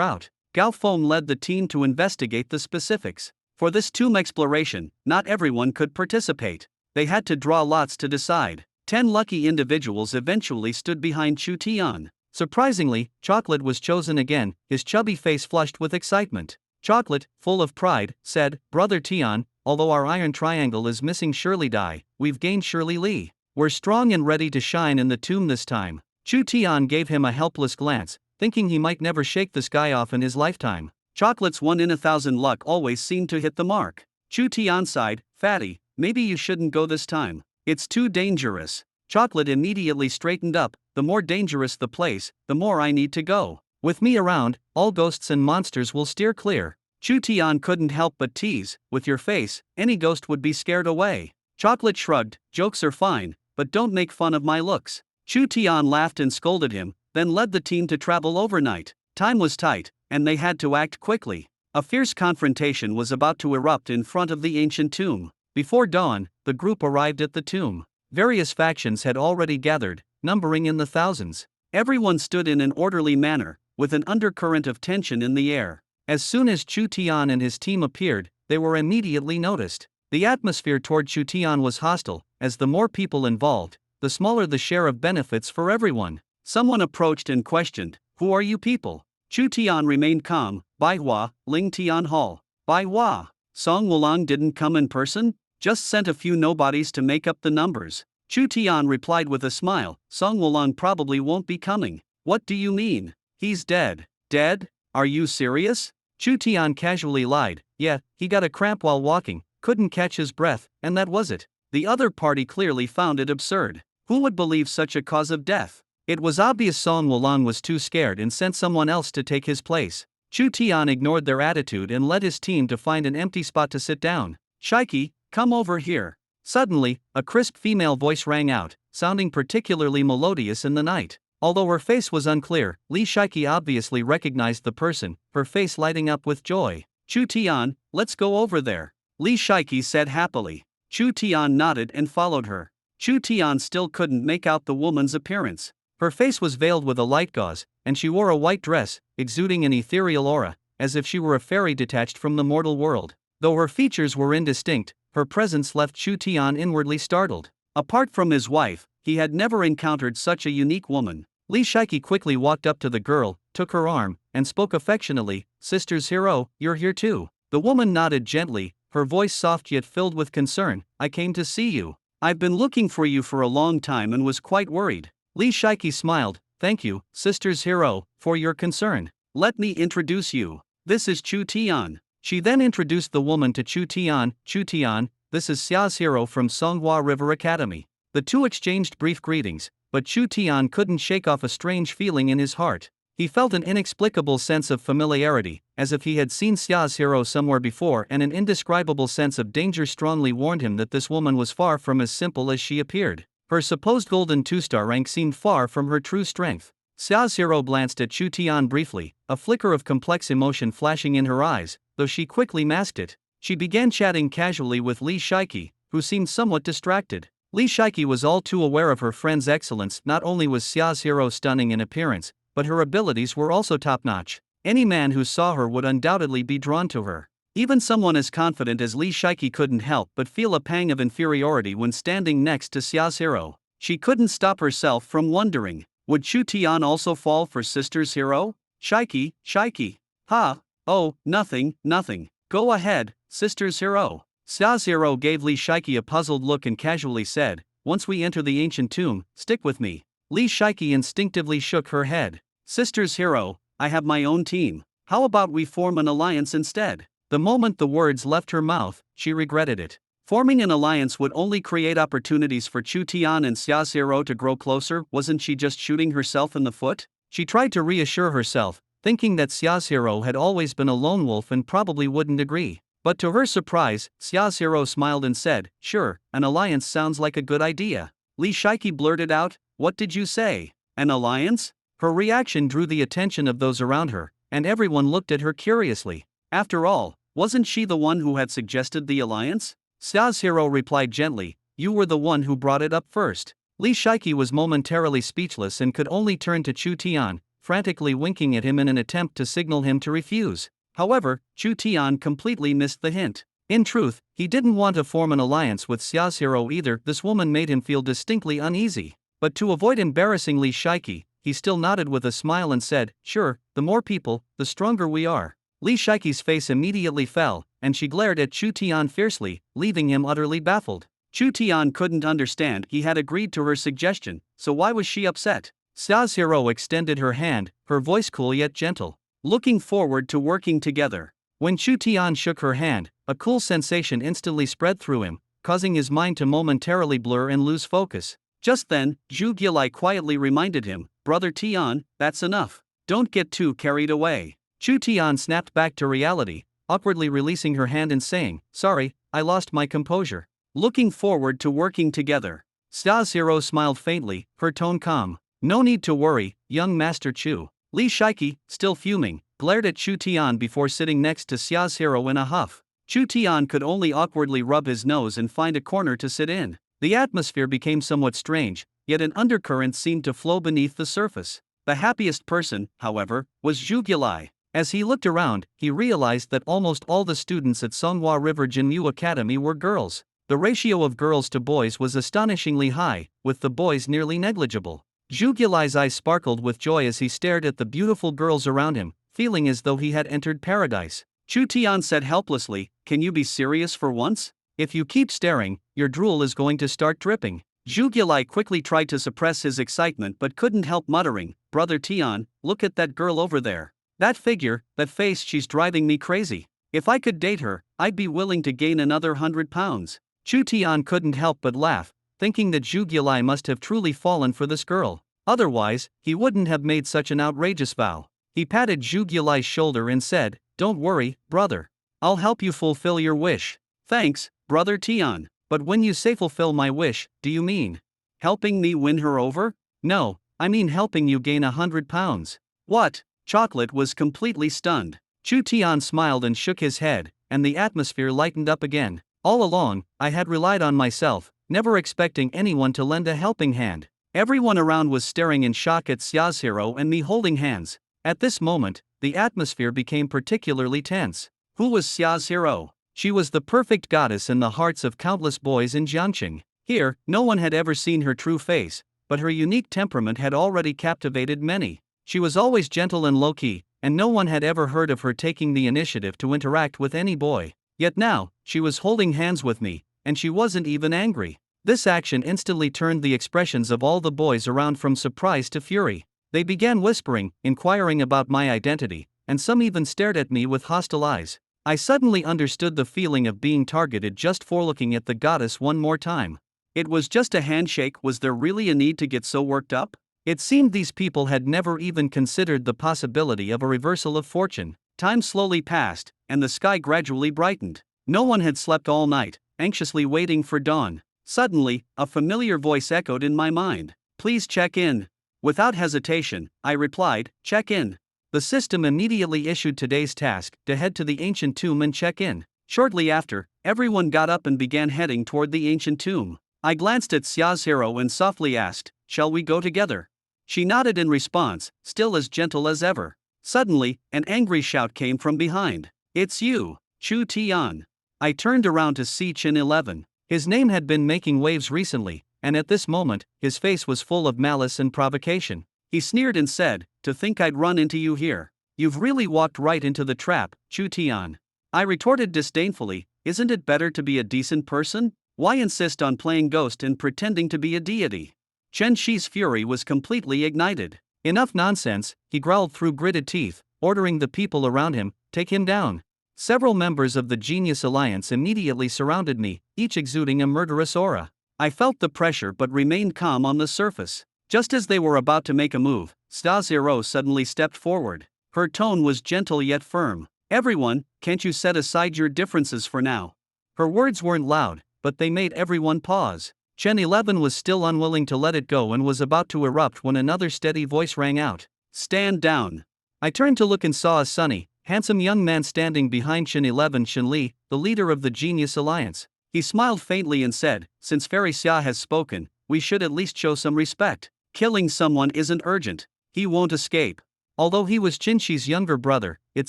out. Gao Feng led the team to investigate the specifics. For this tomb exploration, not everyone could participate. They had to draw lots to decide. 10 lucky individuals eventually stood behind Chu Tian. Surprisingly, Chocolate was chosen again, his chubby face flushed with excitement. Chocolate, full of pride, said, Brother Tian, although our iron triangle is missing Shirley Dai, we've gained Shirley Li. We're strong and ready to shine in the tomb this time. Chu Tian gave him a helpless glance, thinking he might never shake this guy off in his lifetime. Chocolate's 1 in 1,000 luck always seemed to hit the mark. Chu Tian sighed, Fatty, maybe you shouldn't go this time. It's too dangerous. Chocolate immediately straightened up. The more dangerous the place, the more I need to go. With me around, all ghosts and monsters will steer clear. Chu Tian couldn't help but tease, with your face, any ghost would be scared away. Chocolate shrugged, jokes are fine, but don't make fun of my looks. Chu Tian laughed and scolded him, then led the team to travel overnight. Time was tight, and they had to act quickly. A fierce confrontation was about to erupt in front of the ancient tomb. Before dawn, the group arrived at the tomb. Various factions had already gathered, numbering in the thousands. Everyone stood in an orderly manner, with an undercurrent of tension in the air. As soon as Chu Tian and his team appeared, they were immediately noticed. The atmosphere toward Chu Tian was hostile, as the more people involved, the smaller the share of benefits for everyone. Someone approached and questioned, Who are you people? Chu Tian remained calm. Bai Hua, Ling Tian Hall. Bai Hua. Song Wulang didn't come in person? Just sent a few nobodies to make up the numbers. Chu Tian replied with a smile, Song Wulong probably won't be coming. What do you mean? He's dead. Dead? Are you serious? Chu Tian casually lied, yeah, he got a cramp while walking, couldn't catch his breath, and that was it. The other party clearly found it absurd. Who would believe such a cause of death? It was obvious Song Wulong was too scared and sent someone else to take his place. Chu Tian ignored their attitude and led his team to find an empty spot to sit down. Shaiki, come over here. Suddenly, a crisp female voice rang out, sounding particularly melodious in the night. Although her face was unclear, Li Shaiki obviously recognized the person, her face lighting up with joy. Chu Tian, let's go over there. Li Shaiki said happily. Chu Tian nodded and followed her. Chu Tian still couldn't make out the woman's appearance. Her face was veiled with a light gauze, and she wore a white dress, exuding an ethereal aura, as if she were a fairy detached from the mortal world. Though her features were indistinct, her presence left Chu Tian inwardly startled. Apart from his wife, he had never encountered such a unique woman. Li Shaiki quickly walked up to the girl, took her arm, and spoke affectionately, Sisters Hero, you're here too. The woman nodded gently, her voice soft yet filled with concern, I came to see you. I've been looking for you for a long time and was quite worried. Li Shaiki smiled, thank you, Sisters Hero, for your concern. Let me introduce you. This is Chu Tian. She then introduced the woman to Chu Tian. Chu Tian, this is Xia's Hero from Songhua River Academy. The two exchanged brief greetings, but Chu Tian couldn't shake off a strange feeling in his heart. He felt an inexplicable sense of familiarity, as if he had seen Xia's Hero somewhere before, and an indescribable sense of danger strongly warned him that this woman was far from as simple as she appeared. Her supposed golden two-star rank seemed far from her true strength. Xia's Hero glanced at Chu Tian briefly, a flicker of complex emotion flashing in her eyes, though she quickly masked it. She began chatting casually with Li Shaiki, who seemed somewhat distracted. Li Shaiki was all too aware of her friend's excellence. Not only was Xia's Hero stunning in appearance, but her abilities were also top-notch. Any man who saw her would undoubtedly be drawn to her. Even someone as confident as Li Shaiki couldn't help but feel a pang of inferiority when standing next to Xia's Hero. She couldn't stop herself from wondering, would Chu Tian also fall for Sister's Hero? Shaiki, Shaiki. Ha, oh, nothing. Go ahead, Sister's Hero. Xia's Hero gave Li Shaiki a puzzled look and casually said, once we enter the ancient tomb, stick with me. Li Shaiki instinctively shook her head. Sister's Hero, I have my own team. How about we form an alliance instead? The moment the words left her mouth, she regretted it. Forming an alliance would only create opportunities for Chu Tian and Xia's Hero to grow closer. Wasn't she just shooting herself in the foot? She tried to reassure herself, thinking that Xia's Hero had always been a lone wolf and probably wouldn't agree. But to her surprise, Xia's Hero smiled and said, sure, an alliance sounds like a good idea. Li Shaiki blurted out, what did you say? An alliance? Her reaction drew the attention of those around her, and everyone looked at her curiously. After all, wasn't she the one who had suggested the alliance? Xia's Hero replied gently, you were the one who brought it up first. Li Shaiki was momentarily speechless and could only turn to Chu Tian, frantically winking at him in an attempt to signal him to refuse. However, Chu Tian completely missed the hint. In truth, he didn't want to form an alliance with Xia's Hero either. This woman made him feel distinctly uneasy. But to avoid embarrassing Li Shaiki, he still nodded with a smile and said, sure, the more people, the stronger we are. Li Shaiki's face immediately fell, and she glared at Chu Tian fiercely, leaving him utterly baffled. Chu Tian couldn't understand. He had agreed to her suggestion, so why was she upset? Xia's Hero extended her hand, her voice cool yet gentle. Looking forward to working together. When Chu Tian shook her hand, a cool sensation instantly spread through him, causing his mind to momentarily blur and lose focus. Just then, Zhu Gilai quietly reminded him, Brother Tian, that's enough. Don't get too carried away. Chu Tian snapped back to reality, awkwardly releasing her hand and saying, sorry, I lost my composure. Looking forward to working together. Xia's Hero smiled faintly, her tone calm. No need to worry, young Master Chu. Li Shaiki, still fuming, glared at Chu Tian before sitting next to Xia's Hero in a huff. Chu Tian could only awkwardly rub his nose and find a corner to sit in. The atmosphere became somewhat strange, yet an undercurrent seemed to flow beneath the surface. The happiest person, however, was Zhu Gilai. As he looked around, he realized that almost all the students at Songhua River Jinyu Academy were girls. The ratio of girls to boys was astonishingly high, with the boys nearly negligible. Zhu Gilai's eyes sparkled with joy as he stared at the beautiful girls around him, feeling as though he had entered paradise. Chu Tian said helplessly, can you be serious for once? If you keep staring, your drool is going to start dripping. Zhu Gilai quickly tried to suppress his excitement but couldn't help muttering, "Brother Tian, look at that girl over there. That figure, that face, she's driving me crazy. If I could date her, I'd be willing to gain another 100 pounds. Chu Tian couldn't help but laugh, thinking that Zhu Gilai must have truly fallen for this girl. Otherwise, he wouldn't have made such an outrageous vow. He patted Zhu Gilai's shoulder and said, "Don't worry, brother. I'll help you fulfill your wish." "Thanks, Brother Tian. But when you say fulfill my wish, do you mean helping me win her over?" "No, I mean helping you gain 100 pounds. "What?" Chocolate was completely stunned. Chu Tian smiled and shook his head, and the atmosphere lightened up again. All along, I had relied on myself, never expecting anyone to lend a helping hand. Everyone around was staring in shock at Xiaozhiro and me holding hands. At this moment, the atmosphere became particularly tense. Who was Xiaozhiro? She was the perfect goddess in the hearts of countless boys in Jiangqing. Here, no one had ever seen her true face, but her unique temperament had already captivated many. She was always gentle and low-key, and no one had ever heard of her taking the initiative to interact with any boy. Yet now, she was holding hands with me, and she wasn't even angry. This action instantly turned the expressions of all the boys around from surprise to fury. They began whispering, inquiring about my identity, and some even stared at me with hostile eyes. I suddenly understood the feeling of being targeted just for looking at the goddess one more time. It was just a handshake. Was there really a need to get so worked up? It seemed these people had never even considered the possibility of a reversal of fortune. Time slowly passed, and the sky gradually brightened. No one had slept all night, anxiously waiting for dawn. Suddenly, a familiar voice echoed in my mind. "Please check in." Without hesitation, I replied, "Check in." The system immediately issued today's task to head to the ancient tomb and check in. Shortly after, everyone got up and began heading toward the ancient tomb. I glanced at Xiaozhiro and softly asked, "Shall we go together?" She nodded in response, still as gentle as ever. Suddenly, an angry shout came from behind. "It's you, Chu Tian." I turned around to see Chin 11. His name had been making waves recently, and at this moment, his face was full of malice and provocation. He sneered and said, "To think I'd run into you here. You've really walked right into the trap, Chu Tian." I retorted disdainfully, "Isn't it better to be a decent person? Why insist on playing ghost and pretending to be a deity?" Chen Shi's fury was completely ignited. "Enough nonsense," he growled through gritted teeth, ordering the people around him, "Take him down." Several members of the Genius Alliance immediately surrounded me, each exuding a murderous aura. I felt the pressure but remained calm on the surface. Just as they were about to make a move, Xiaozhiro suddenly stepped forward. Her tone was gentle yet firm. "Everyone, can't you set aside your differences for now?" Her words weren't loud, but they made everyone pause. Chen 11 was still unwilling to let it go and was about to erupt when another steady voice rang out. "Stand down." I turned to look and saw a sunny, handsome young man standing behind Chen 11 Li, the leader of the Genius Alliance. He smiled faintly and said, "Since Fairy Xia has spoken, we should at least show some respect. Killing someone isn't urgent. He won't escape." Although he was Qin Shi's younger brother, it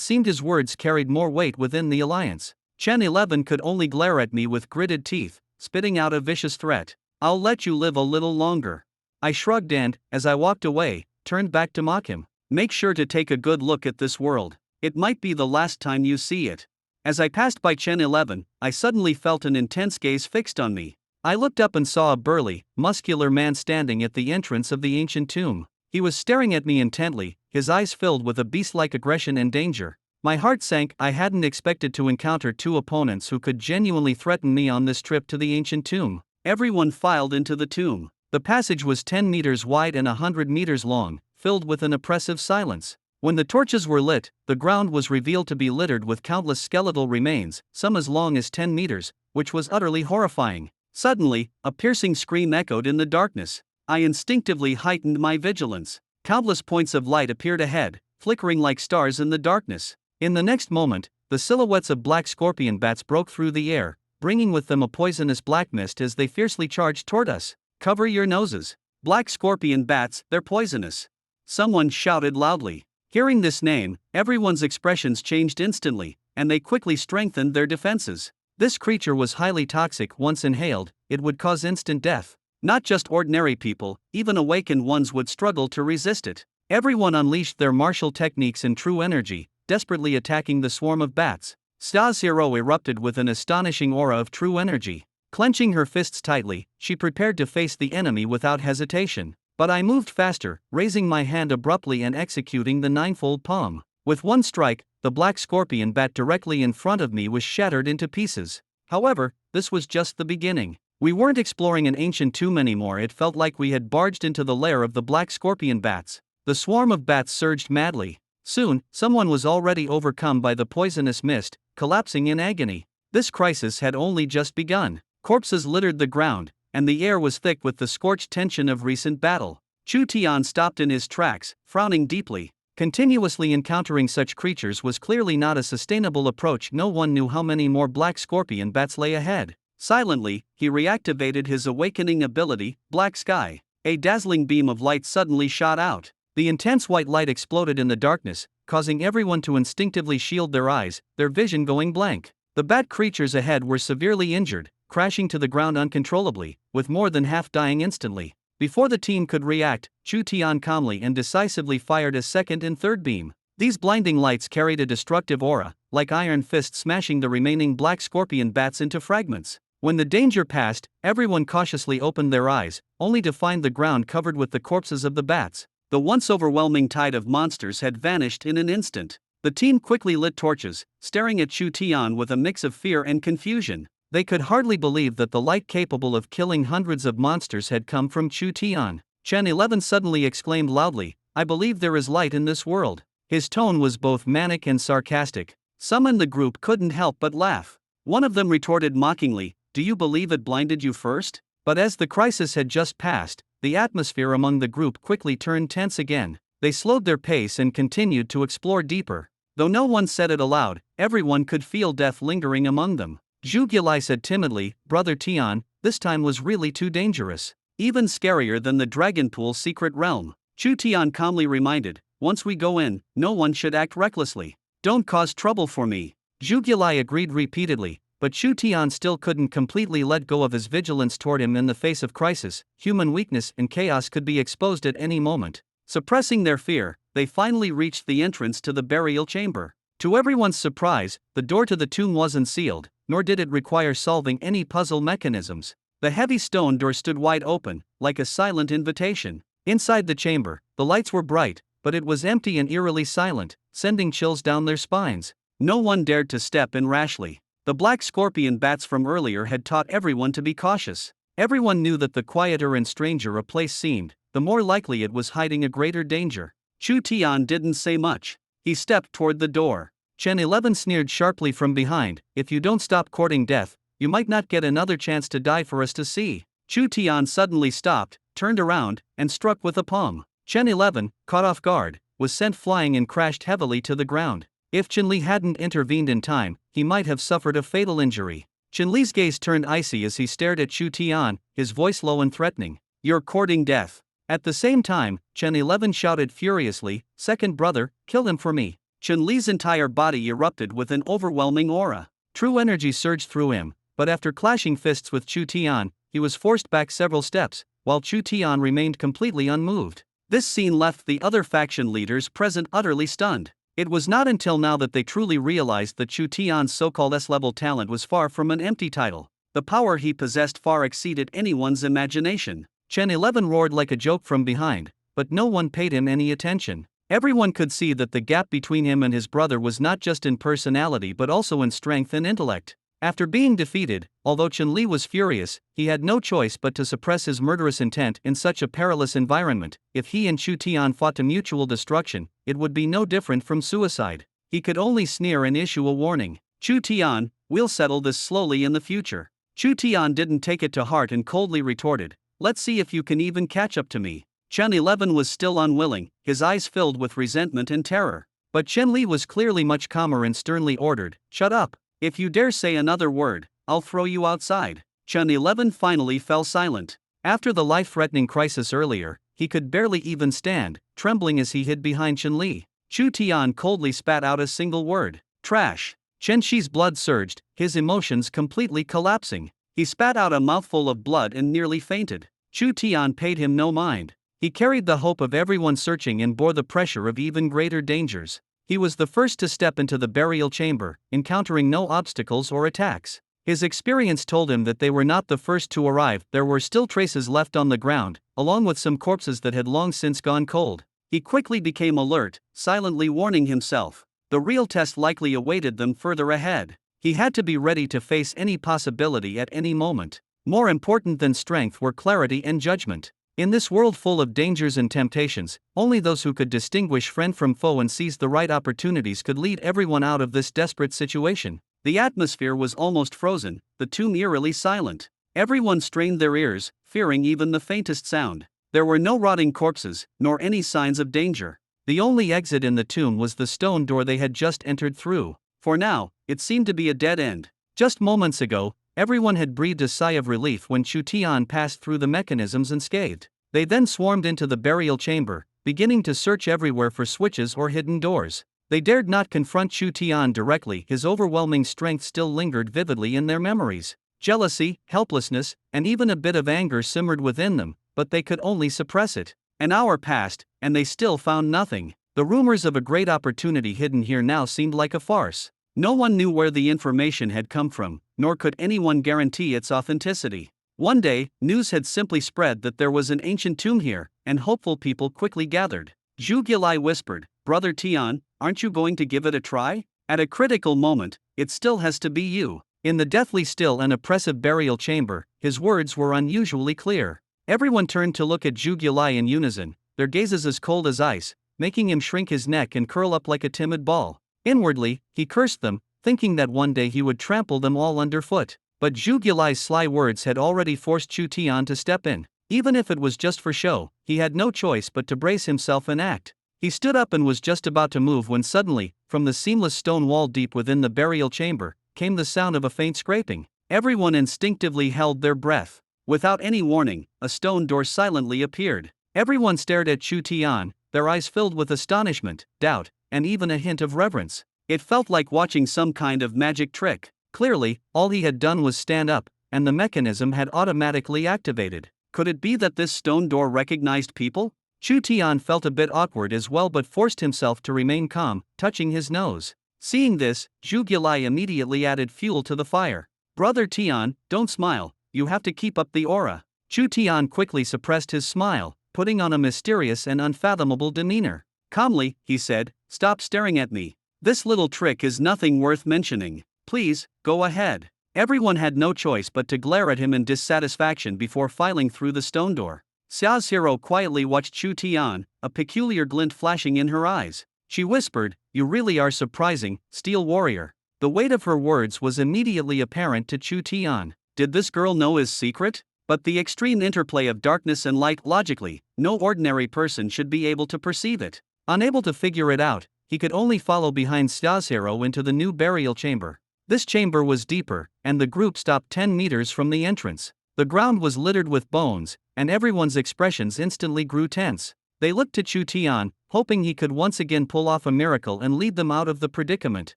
seemed his words carried more weight within the alliance. Chen 11 could only glare at me with gritted teeth, spitting out a vicious threat. "I'll let you live a little longer." I shrugged and, as I walked away, turned back to mock him. "Make sure to take a good look at this world. It might be the last time you see it." As I passed by Chen 11, I suddenly felt an intense gaze fixed on me. I looked up and saw a burly, muscular man standing at the entrance of the ancient tomb. He was staring at me intently, his eyes filled with a beast-like aggression and danger. My heart sank. I hadn't expected to encounter two opponents who could genuinely threaten me on this trip to the ancient tomb. Everyone filed into the tomb. The passage was 10 meters wide and 100 meters long, filled with an oppressive silence. When the torches were lit, the ground was revealed to be littered with countless skeletal remains, some as long as 10 meters, which was utterly horrifying. Suddenly, a piercing scream echoed in the darkness. I instinctively heightened my vigilance. Countless points of light appeared ahead, flickering like stars in the darkness. In the next moment, the silhouettes of black scorpion bats broke through the air, bringing with them a poisonous black mist as they fiercely charged toward us. "Cover your noses. Black scorpion bats, they're poisonous." Someone shouted loudly. Hearing this name, everyone's expressions changed instantly, and they quickly strengthened their defenses. This creature was highly toxic. Once inhaled, it would cause instant death. Not just ordinary people, even awakened ones would struggle to resist it. Everyone unleashed their martial techniques and true energy, desperately attacking the swarm of bats. Xiaozhiro erupted with an astonishing aura of true energy. Clenching her fists tightly, she prepared to face the enemy without hesitation. But I moved faster, raising my hand abruptly and executing the ninefold palm. With one strike, the black scorpion bat directly in front of me was shattered into pieces. However, this was just the beginning. We weren't exploring an ancient tomb anymore. It felt like we had barged into the lair of the black scorpion bats. The swarm of bats surged madly. Soon, someone was already overcome by the poisonous mist, collapsing in agony. This crisis had only just begun. Corpses littered the ground, and the air was thick with the scorched tension of recent battle. Chu Tian stopped in his tracks, frowning deeply. Continuously encountering such creatures was clearly not a sustainable approach. No one knew how many more black scorpion bats lay ahead. Silently, he reactivated his awakening ability, Black Sky. A dazzling beam of light suddenly shot out. The intense white light exploded in the darkness, causing everyone to instinctively shield their eyes, their vision going blank. The bat creatures ahead were severely injured, crashing to the ground uncontrollably, with more than half dying instantly. Before the team could react, Chu Tian calmly and decisively fired a second and third beam. These blinding lights carried a destructive aura, like iron fists smashing the remaining black scorpion bats into fragments. When the danger passed, everyone cautiously opened their eyes, only to find the ground covered with the corpses of the bats. The once overwhelming tide of monsters had vanished in an instant. The team quickly lit torches, staring at Chu Tian with a mix of fear and confusion. They could hardly believe that the light capable of killing hundreds of monsters had come from Chu Tian. Chen 11 suddenly exclaimed loudly, "I believe there is light in this world." His tone was both manic and sarcastic. Some in the group couldn't help but laugh. One of them retorted mockingly, "Do you believe it blinded you first?" But as the crisis had just passed, the atmosphere among the group quickly turned tense again. They slowed their pace and continued to explore deeper. Though no one said it aloud, everyone could feel death lingering among them. Zhu Gilai said timidly, "Brother Tian, this time was really too dangerous. Even scarier than the Dragon Pool secret realm." Chu Tian calmly reminded, "Once we go in, no one should act recklessly. Don't cause trouble for me." Zhu Gilai agreed repeatedly, but Chu Tian still couldn't completely let go of his vigilance toward him. In the face of crisis, human weakness and chaos could be exposed at any moment. Suppressing their fear, they finally reached the entrance to the burial chamber. To everyone's surprise, the door to the tomb wasn't sealed, nor did it require solving any puzzle mechanisms. The heavy stone door stood wide open, like a silent invitation. Inside the chamber, the lights were bright, but it was empty and eerily silent, sending chills down their spines. No one dared to step in rashly. The black scorpion bats from earlier had taught everyone to be cautious. Everyone knew that the quieter and stranger a place seemed, the more likely it was hiding a greater danger. Chu Tian didn't say much. He stepped toward the door. Chen 11 sneered sharply from behind, "If you don't stop courting death, you might not get another chance to die for us to see." Chu Tian suddenly stopped, turned around, and struck with a palm. Chen 11, caught off guard, was sent flying and crashed heavily to the ground. If Chen Li hadn't intervened in time, he might have suffered a fatal injury. Chen Li's gaze turned icy as he stared at Chu Tian, his voice low and threatening. "You're courting death." At the same time, Chen 11 shouted furiously, "Second brother, kill him for me." Chen Li's entire body erupted with an overwhelming aura. True energy surged through him, but after clashing fists with Chu Tian, he was forced back several steps, while Chu Tian remained completely unmoved. This scene left the other faction leaders present utterly stunned. It was not until now that they truly realized that Chu Tian's so-called S-level talent was far from an empty title. The power he possessed far exceeded anyone's imagination. Chen 11 roared like a joke from behind, but no one paid him any attention. Everyone could see that the gap between him and his brother was not just in personality but also in strength and intellect. After being defeated, although Chen Li was furious, he had no choice but to suppress his murderous intent in such a perilous environment. If he and Chu Tian fought to mutual destruction, it would be no different from suicide. He could only sneer and issue a warning. "Chu Tian, we'll settle this slowly in the future." Chu Tian didn't take it to heart and coldly retorted, "Let's see if you can even catch up to me." Chen 11 was still unwilling, his eyes filled with resentment and terror. But Chen Li was clearly much calmer and sternly ordered, "Shut up. If you dare say another word, I'll throw you outside." Chen 11 finally fell silent. After the life-threatening crisis earlier, he could barely even stand, trembling as he hid behind Chen Li. Chu Tian coldly spat out a single word, "Trash." Chen Shi's blood surged, his emotions completely collapsing. He spat out a mouthful of blood and nearly fainted. Chu Tian paid him no mind. He carried the hope of everyone searching and bore the pressure of even greater dangers. He was the first to step into the burial chamber, encountering no obstacles or attacks. His experience told him that they were not the first to arrive. There were still traces left on the ground, along with some corpses that had long since gone cold. He quickly became alert, silently warning himself. The real test likely awaited them further ahead. He had to be ready to face any possibility at any moment. More important than strength were clarity and judgment. In this world full of dangers and temptations, only those who could distinguish friend from foe and seize the right opportunities could lead everyone out of this desperate situation. The atmosphere was almost frozen, the tomb eerily silent. Everyone strained their ears, fearing even the faintest sound. There were no rotting corpses, nor any signs of danger. The only exit in the tomb was the stone door they had just entered through. For now, it seemed to be a dead end. Just moments ago, everyone had breathed a sigh of relief when Chu Tian passed through the mechanisms unscathed. They then swarmed into the burial chamber, beginning to search everywhere for switches or hidden doors. They dared not confront Chu Tian directly. His overwhelming strength still lingered vividly in their memories. Jealousy, helplessness, and even a bit of anger simmered within them, but they could only suppress it. An hour passed, and they still found nothing. The rumors of a great opportunity hidden here now seemed like a farce. No one knew where the information had come from, nor could anyone guarantee its authenticity. One day, news had simply spread that there was an ancient tomb here, and hopeful people quickly gathered. Zhu Gilai whispered, "Brother Tian, aren't you going to give it a try? At a critical moment, it still has to be you." In the deathly still and oppressive burial chamber, his words were unusually clear. Everyone turned to look at Zhu Gilai in unison, their gazes as cold as ice, making him shrink his neck and curl up like a timid ball. Inwardly, he cursed them, thinking that one day he would trample them all underfoot. But Zhu Gilai's sly words had already forced Chu Tian to step in. Even if it was just for show, he had no choice but to brace himself and act. He stood up and was just about to move when suddenly, from the seamless stone wall deep within the burial chamber, came the sound of a faint scraping. Everyone instinctively held their breath. Without any warning, a stone door silently appeared. Everyone stared at Chu Tian, their eyes filled with astonishment, doubt, and even a hint of reverence. It felt like watching some kind of magic trick. Clearly, all he had done was stand up, and the mechanism had automatically activated. Could it be that this stone door recognized people? Chu Tian felt a bit awkward as well but forced himself to remain calm, touching his nose. Seeing this, Zhu Gilai immediately added fuel to the fire. "Brother Tian, don't smile, you have to keep up the aura." Chu Tian quickly suppressed his smile, putting on a mysterious and unfathomable demeanor. Calmly, he said, "Stop staring at me. This little trick is nothing worth mentioning. Please, go ahead." Everyone had no choice but to glare at him in dissatisfaction before filing through the stone door. Xia's hero quietly watched Chu Tian, a peculiar glint flashing in her eyes. She whispered, "You really are surprising, Steel Warrior." The weight of her words was immediately apparent to Chu Tian. Did this girl know his secret? But the extreme interplay of darkness and light, logically, no ordinary person should be able to perceive it. Unable to figure it out, he could only follow behind Xia's hero into the new burial chamber. This chamber was deeper, and the group stopped 10 meters from the entrance. The ground was littered with bones, and everyone's expressions instantly grew tense. They looked to Chu Tian, hoping he could once again pull off a miracle and lead them out of the predicament.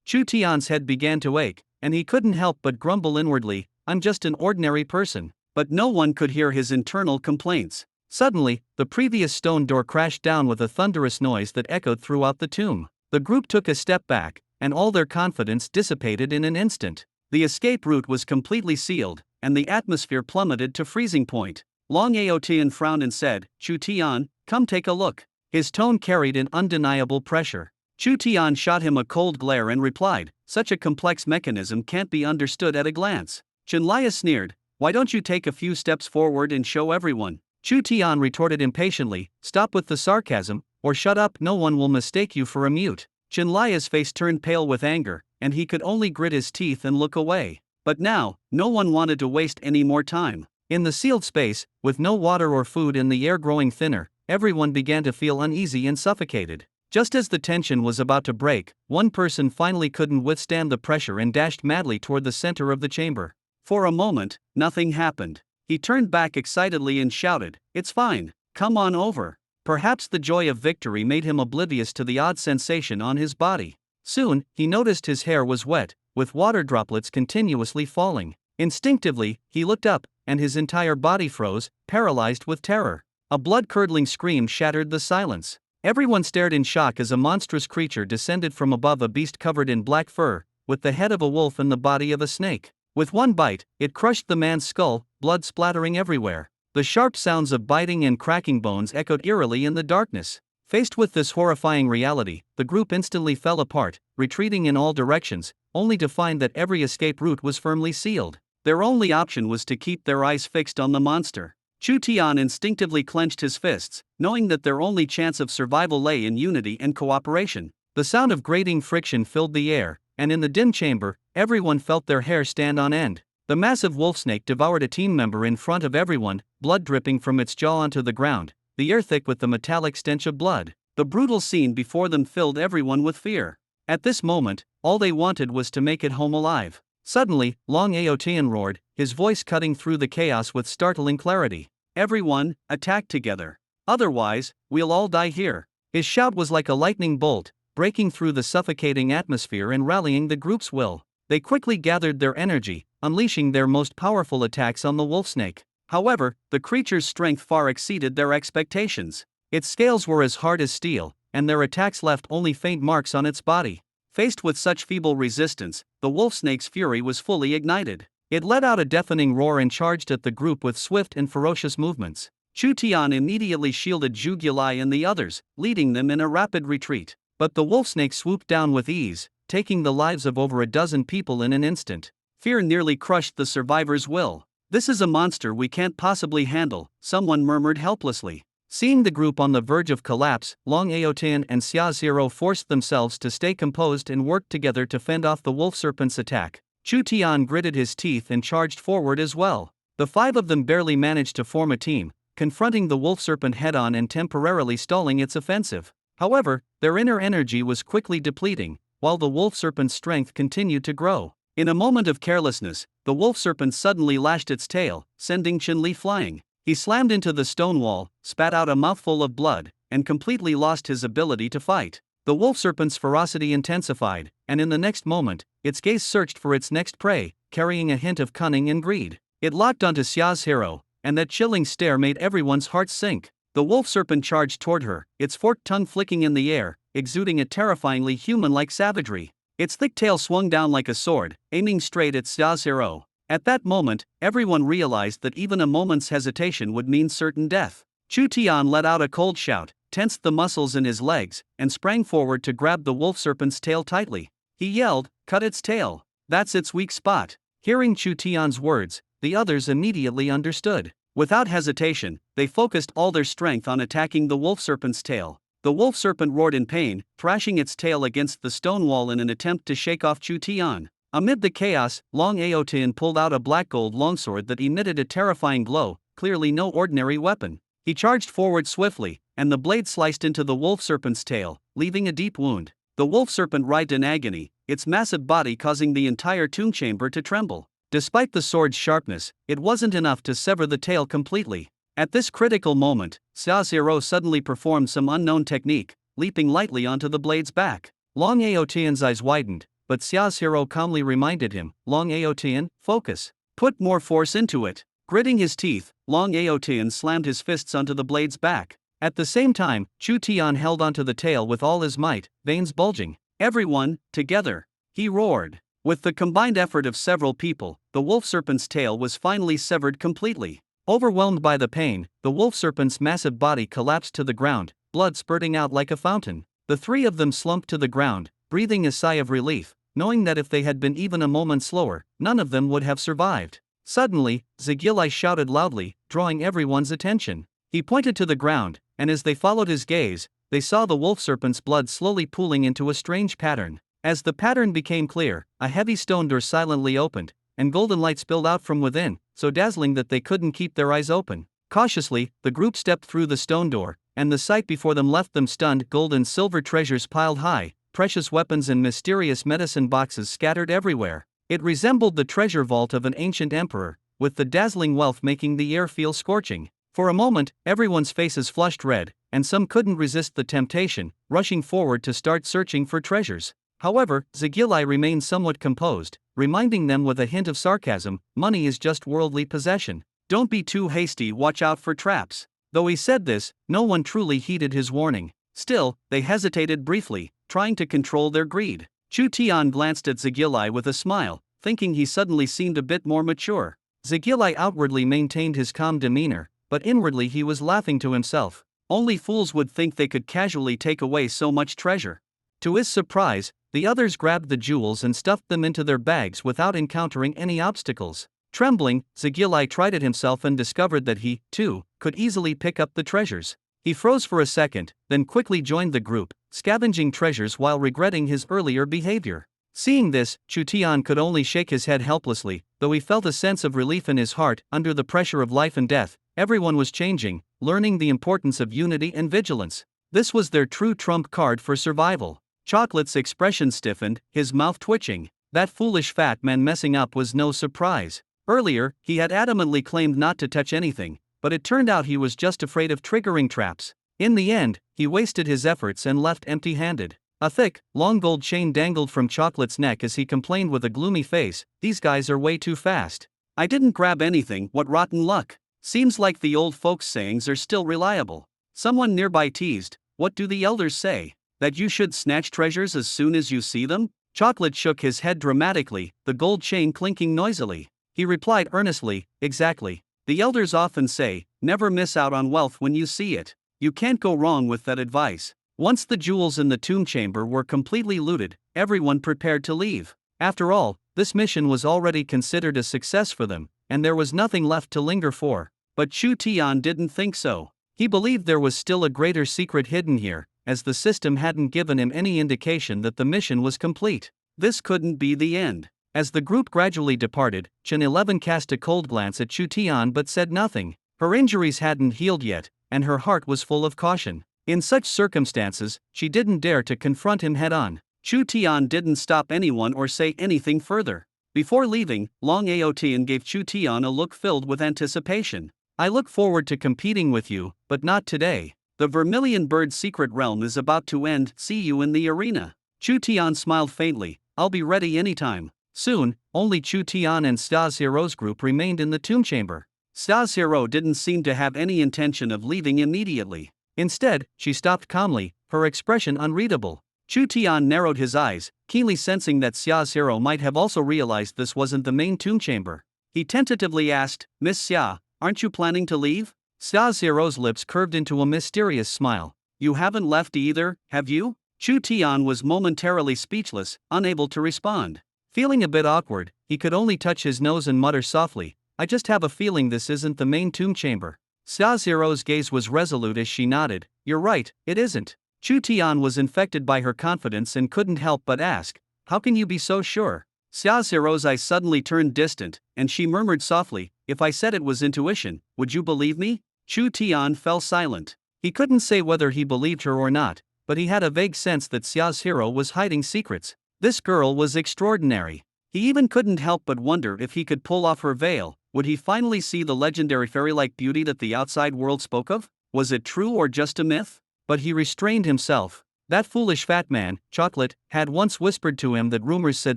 Chu Tian's head began to ache, and he couldn't help but grumble inwardly, "I'm just an ordinary person." But no one could hear his internal complaints. Suddenly, the previous stone door crashed down with a thunderous noise that echoed throughout the tomb. The group took a step back, and all their confidence dissipated in an instant. The escape route was completely sealed, and the atmosphere plummeted to freezing point. Long Aotian frowned and said, "Chu Tian, come take a look." His tone carried an undeniable pressure. Chu Tian shot him a cold glare and replied, "Such a complex mechanism can't be understood at a glance." Chenlia sneered, "Why don't you take a few steps forward and show everyone?" Chu Tian retorted impatiently, "Stop with the sarcasm, or shut up, no one will mistake you for a mute." Chenlia's face turned pale with anger, and he could only grit his teeth and look away. But now, no one wanted to waste any more time. In the sealed space, with no water or food and the air growing thinner, everyone began to feel uneasy and suffocated. Just as the tension was about to break, one person finally couldn't withstand the pressure and dashed madly toward the center of the chamber. For a moment, nothing happened. He turned back excitedly and shouted, "It's fine, come on over." Perhaps the joy of victory made him oblivious to the odd sensation on his body. Soon, he noticed his hair was wet, with water droplets continuously falling. Instinctively, he looked up, and his entire body froze, paralyzed with terror. A blood-curdling scream shattered the silence. Everyone stared in shock as a monstrous creature descended from above, a beast covered in black fur, with the head of a wolf and the body of a snake. With one bite, it crushed the man's skull, blood splattering everywhere. The sharp sounds of biting and cracking bones echoed eerily in the darkness. Faced with this horrifying reality, the group instantly fell apart, retreating in all directions, only to find that every escape route was firmly sealed. Their only option was to keep their eyes fixed on the monster. Chu Tian instinctively clenched his fists, knowing that their only chance of survival lay in unity and cooperation. The sound of grating friction filled the air, and in the dim chamber, everyone felt their hair stand on end. The massive wolfsnake devoured a team member in front of everyone, blood dripping from its jaw onto the ground, the air thick with the metallic stench of blood. The brutal scene before them filled everyone with fear. At this moment, all they wanted was to make it home alive. Suddenly, Long Aotian roared, his voice cutting through the chaos with startling clarity. "Everyone, attack together. Otherwise, we'll all die here." His shout was like a lightning bolt, breaking through the suffocating atmosphere and rallying the group's will. They quickly gathered their energy, unleashing their most powerful attacks on the wolfsnake. However, the creature's strength far exceeded their expectations. Its scales were as hard as steel, and their attacks left only faint marks on its body. Faced with such feeble resistance, the wolfsnake's fury was fully ignited. It let out a deafening roar and charged at the group with swift and ferocious movements. Chu Tian immediately shielded Zhu Gilai and the others, leading them in a rapid retreat. But the wolfsnake swooped down with ease, taking the lives of over a dozen people in an instant. Fear nearly crushed the survivors' will. "This is a monster we can't possibly handle," someone murmured helplessly. Seeing the group on the verge of collapse, Long Aotian and Xia Zero forced themselves to stay composed and worked together to fend off the wolf serpent's attack. Chu Tian gritted his teeth and charged forward as well. The five of them barely managed to form a team, confronting the wolf serpent head-on and temporarily stalling its offensive. However, their inner energy was quickly depleting, while the wolf serpent's strength continued to grow. In a moment of carelessness, the wolf serpent suddenly lashed its tail, sending Qin flying. He slammed into the stone wall, spat out a mouthful of blood, and completely lost his ability to fight. The wolf serpent's ferocity intensified, and in the next moment, its gaze searched for its next prey, carrying a hint of cunning and greed. It locked onto Xia's hero, and that chilling stare made everyone's hearts sink. The wolf serpent charged toward her, its forked tongue flicking in the air, exuding a terrifyingly human-like savagery. Its thick tail swung down like a sword, aiming straight at Xia's hero. At that moment, everyone realized that even a moment's hesitation would mean certain death. Chu Tian let out a cold shout, tensed the muscles in his legs, and sprang forward to grab the wolf serpent's tail tightly. He yelled, "Cut its tail. That's its weak spot." Hearing Chu Tian's words, the others immediately understood. Without hesitation, they focused all their strength on attacking the wolf serpent's tail. The wolf serpent roared in pain, thrashing its tail against the stone wall in an attempt to shake off Chu Tian. Amid the chaos, Long Aotian pulled out a black gold longsword that emitted a terrifying glow, clearly no ordinary weapon. He charged forward swiftly, and the blade sliced into the wolf serpent's tail, leaving a deep wound. The wolf serpent writhed in agony, its massive body causing the entire tomb chamber to tremble. Despite the sword's sharpness, it wasn't enough to sever the tail completely. At this critical moment, Xia Zero suddenly performed some unknown technique, leaping lightly onto the blade's back. Long Aotian's eyes widened, but Xia's hero calmly reminded him, "Long Aotian, focus. Put more force into it." Gritting his teeth, Long Aotian slammed his fists onto the blade's back. At the same time, Chu Tian held onto the tail with all his might, veins bulging. "Everyone, together!" he roared. With the combined effort of several people, the wolf serpent's tail was finally severed completely. Overwhelmed by the pain, the wolf serpent's massive body collapsed to the ground, blood spurting out like a fountain. The three of them slumped to the ground, breathing a sigh of relief, knowing that if they had been even a moment slower, none of them would have survived. Suddenly, Zigilai shouted loudly, drawing everyone's attention. He pointed to the ground, and as they followed his gaze, they saw the wolf serpent's blood slowly pooling into a strange pattern. As the pattern became clear, a heavy stone door silently opened, and golden light spilled out from within, so dazzling that they couldn't keep their eyes open. Cautiously, the group stepped through the stone door, and the sight before them left them stunned. Gold and silver treasures piled high, precious weapons and mysterious medicine boxes scattered everywhere. It resembled the treasure vault of an ancient emperor, with the dazzling wealth making the air feel scorching. For a moment, everyone's faces flushed red, and some couldn't resist the temptation, rushing forward to start searching for treasures. However, Zigilai remained somewhat composed, reminding them with a hint of sarcasm, "Money is just worldly possession. Don't be too hasty, watch out for traps." Though he said this, no one truly heeded his warning. Still, they hesitated briefly, trying to control their greed. Chu Tian glanced at Zigilai with a smile, thinking he suddenly seemed a bit more mature. Zagilai outwardly maintained his calm demeanor, but inwardly he was laughing to himself. Only fools would think they could casually take away so much treasure. To his surprise, the others grabbed the jewels and stuffed them into their bags without encountering any obstacles. Trembling, Zagilai tried it himself and discovered that he, too, could easily pick up the treasures. He froze for a second, then quickly joined the group, scavenging treasures while regretting his earlier behavior. Seeing this, Chu Tian could only shake his head helplessly, though he felt a sense of relief in his heart. Under the pressure of life and death, everyone was changing, learning the importance of unity and vigilance. This was their true trump card for survival. Chocolate's expression stiffened, his mouth twitching. That foolish fat man messing up was no surprise. Earlier, he had adamantly claimed not to touch anything, but it turned out he was just afraid of triggering traps. In the end, he wasted his efforts and left empty-handed. A thick, long gold chain dangled from Chocolate's neck as he complained with a gloomy face, "These guys are way too fast. I didn't grab anything, what rotten luck. Seems like the old folks' sayings are still reliable." Someone nearby teased, "What do the elders say? That you should snatch treasures as soon as you see them?" Chocolate shook his head dramatically, the gold chain clinking noisily. He replied earnestly, "Exactly. The elders often say, never miss out on wealth when you see it. You can't go wrong with that advice." Once the jewels in the tomb chamber were completely looted, everyone prepared to leave. After all, this mission was already considered a success for them, and there was nothing left to linger for. But Chu Tian didn't think so. He believed there was still a greater secret hidden here, as the system hadn't given him any indication that the mission was complete. This couldn't be the end. As the group gradually departed, Chen 11 cast a cold glance at Chu Tian but said nothing. Her injuries hadn't healed yet, and her heart was full of caution. In such circumstances, she didn't dare to confront him head-on. Chu Tian didn't stop anyone or say anything further. Before leaving, Long Aotian gave Chu Tian a look filled with anticipation. "I look forward to competing with you, but not today. The Vermilion Bird's secret realm is about to end. See you in the arena." Chu Tian smiled faintly, "I'll be ready anytime." Soon, only Chu Tian and SSSSS-Hero's group remained in the tomb chamber. SSSS-Hero didn't seem to have any intention of leaving immediately. Instead, she stopped calmly, her expression unreadable. Chu Tian narrowed his eyes, keenly sensing that SSSSS-Hero might have also realized this wasn't the main tomb chamber. He tentatively asked, "Miss Xia, aren't you planning to leave?" SSSSS-Hero's lips curved into a mysterious smile. "You haven't left either, have you?" Chu Tian was momentarily speechless, unable to respond. Feeling a bit awkward, he could only touch his nose and mutter softly, "I just have a feeling this isn't the main tomb chamber." SSSSS-Hero's gaze was resolute as she nodded, "You're right, it isn't." Chu Tian was infected by her confidence and couldn't help but ask, "How can you be so sure?" SSSSS-Hero's eyes suddenly turned distant, and she murmured softly, "If I said it was intuition, would you believe me?" Chu Tian fell silent. He couldn't say whether he believed her or not, but he had a vague sense that SSSSS-Hero was hiding secrets. This girl was extraordinary. He even couldn't help but wonder if he could pull off her veil. Would he finally see the legendary fairy-like beauty that the outside world spoke of? Was it true or just a myth? But he restrained himself. That foolish fat man, Chocolate, had once whispered to him that rumors said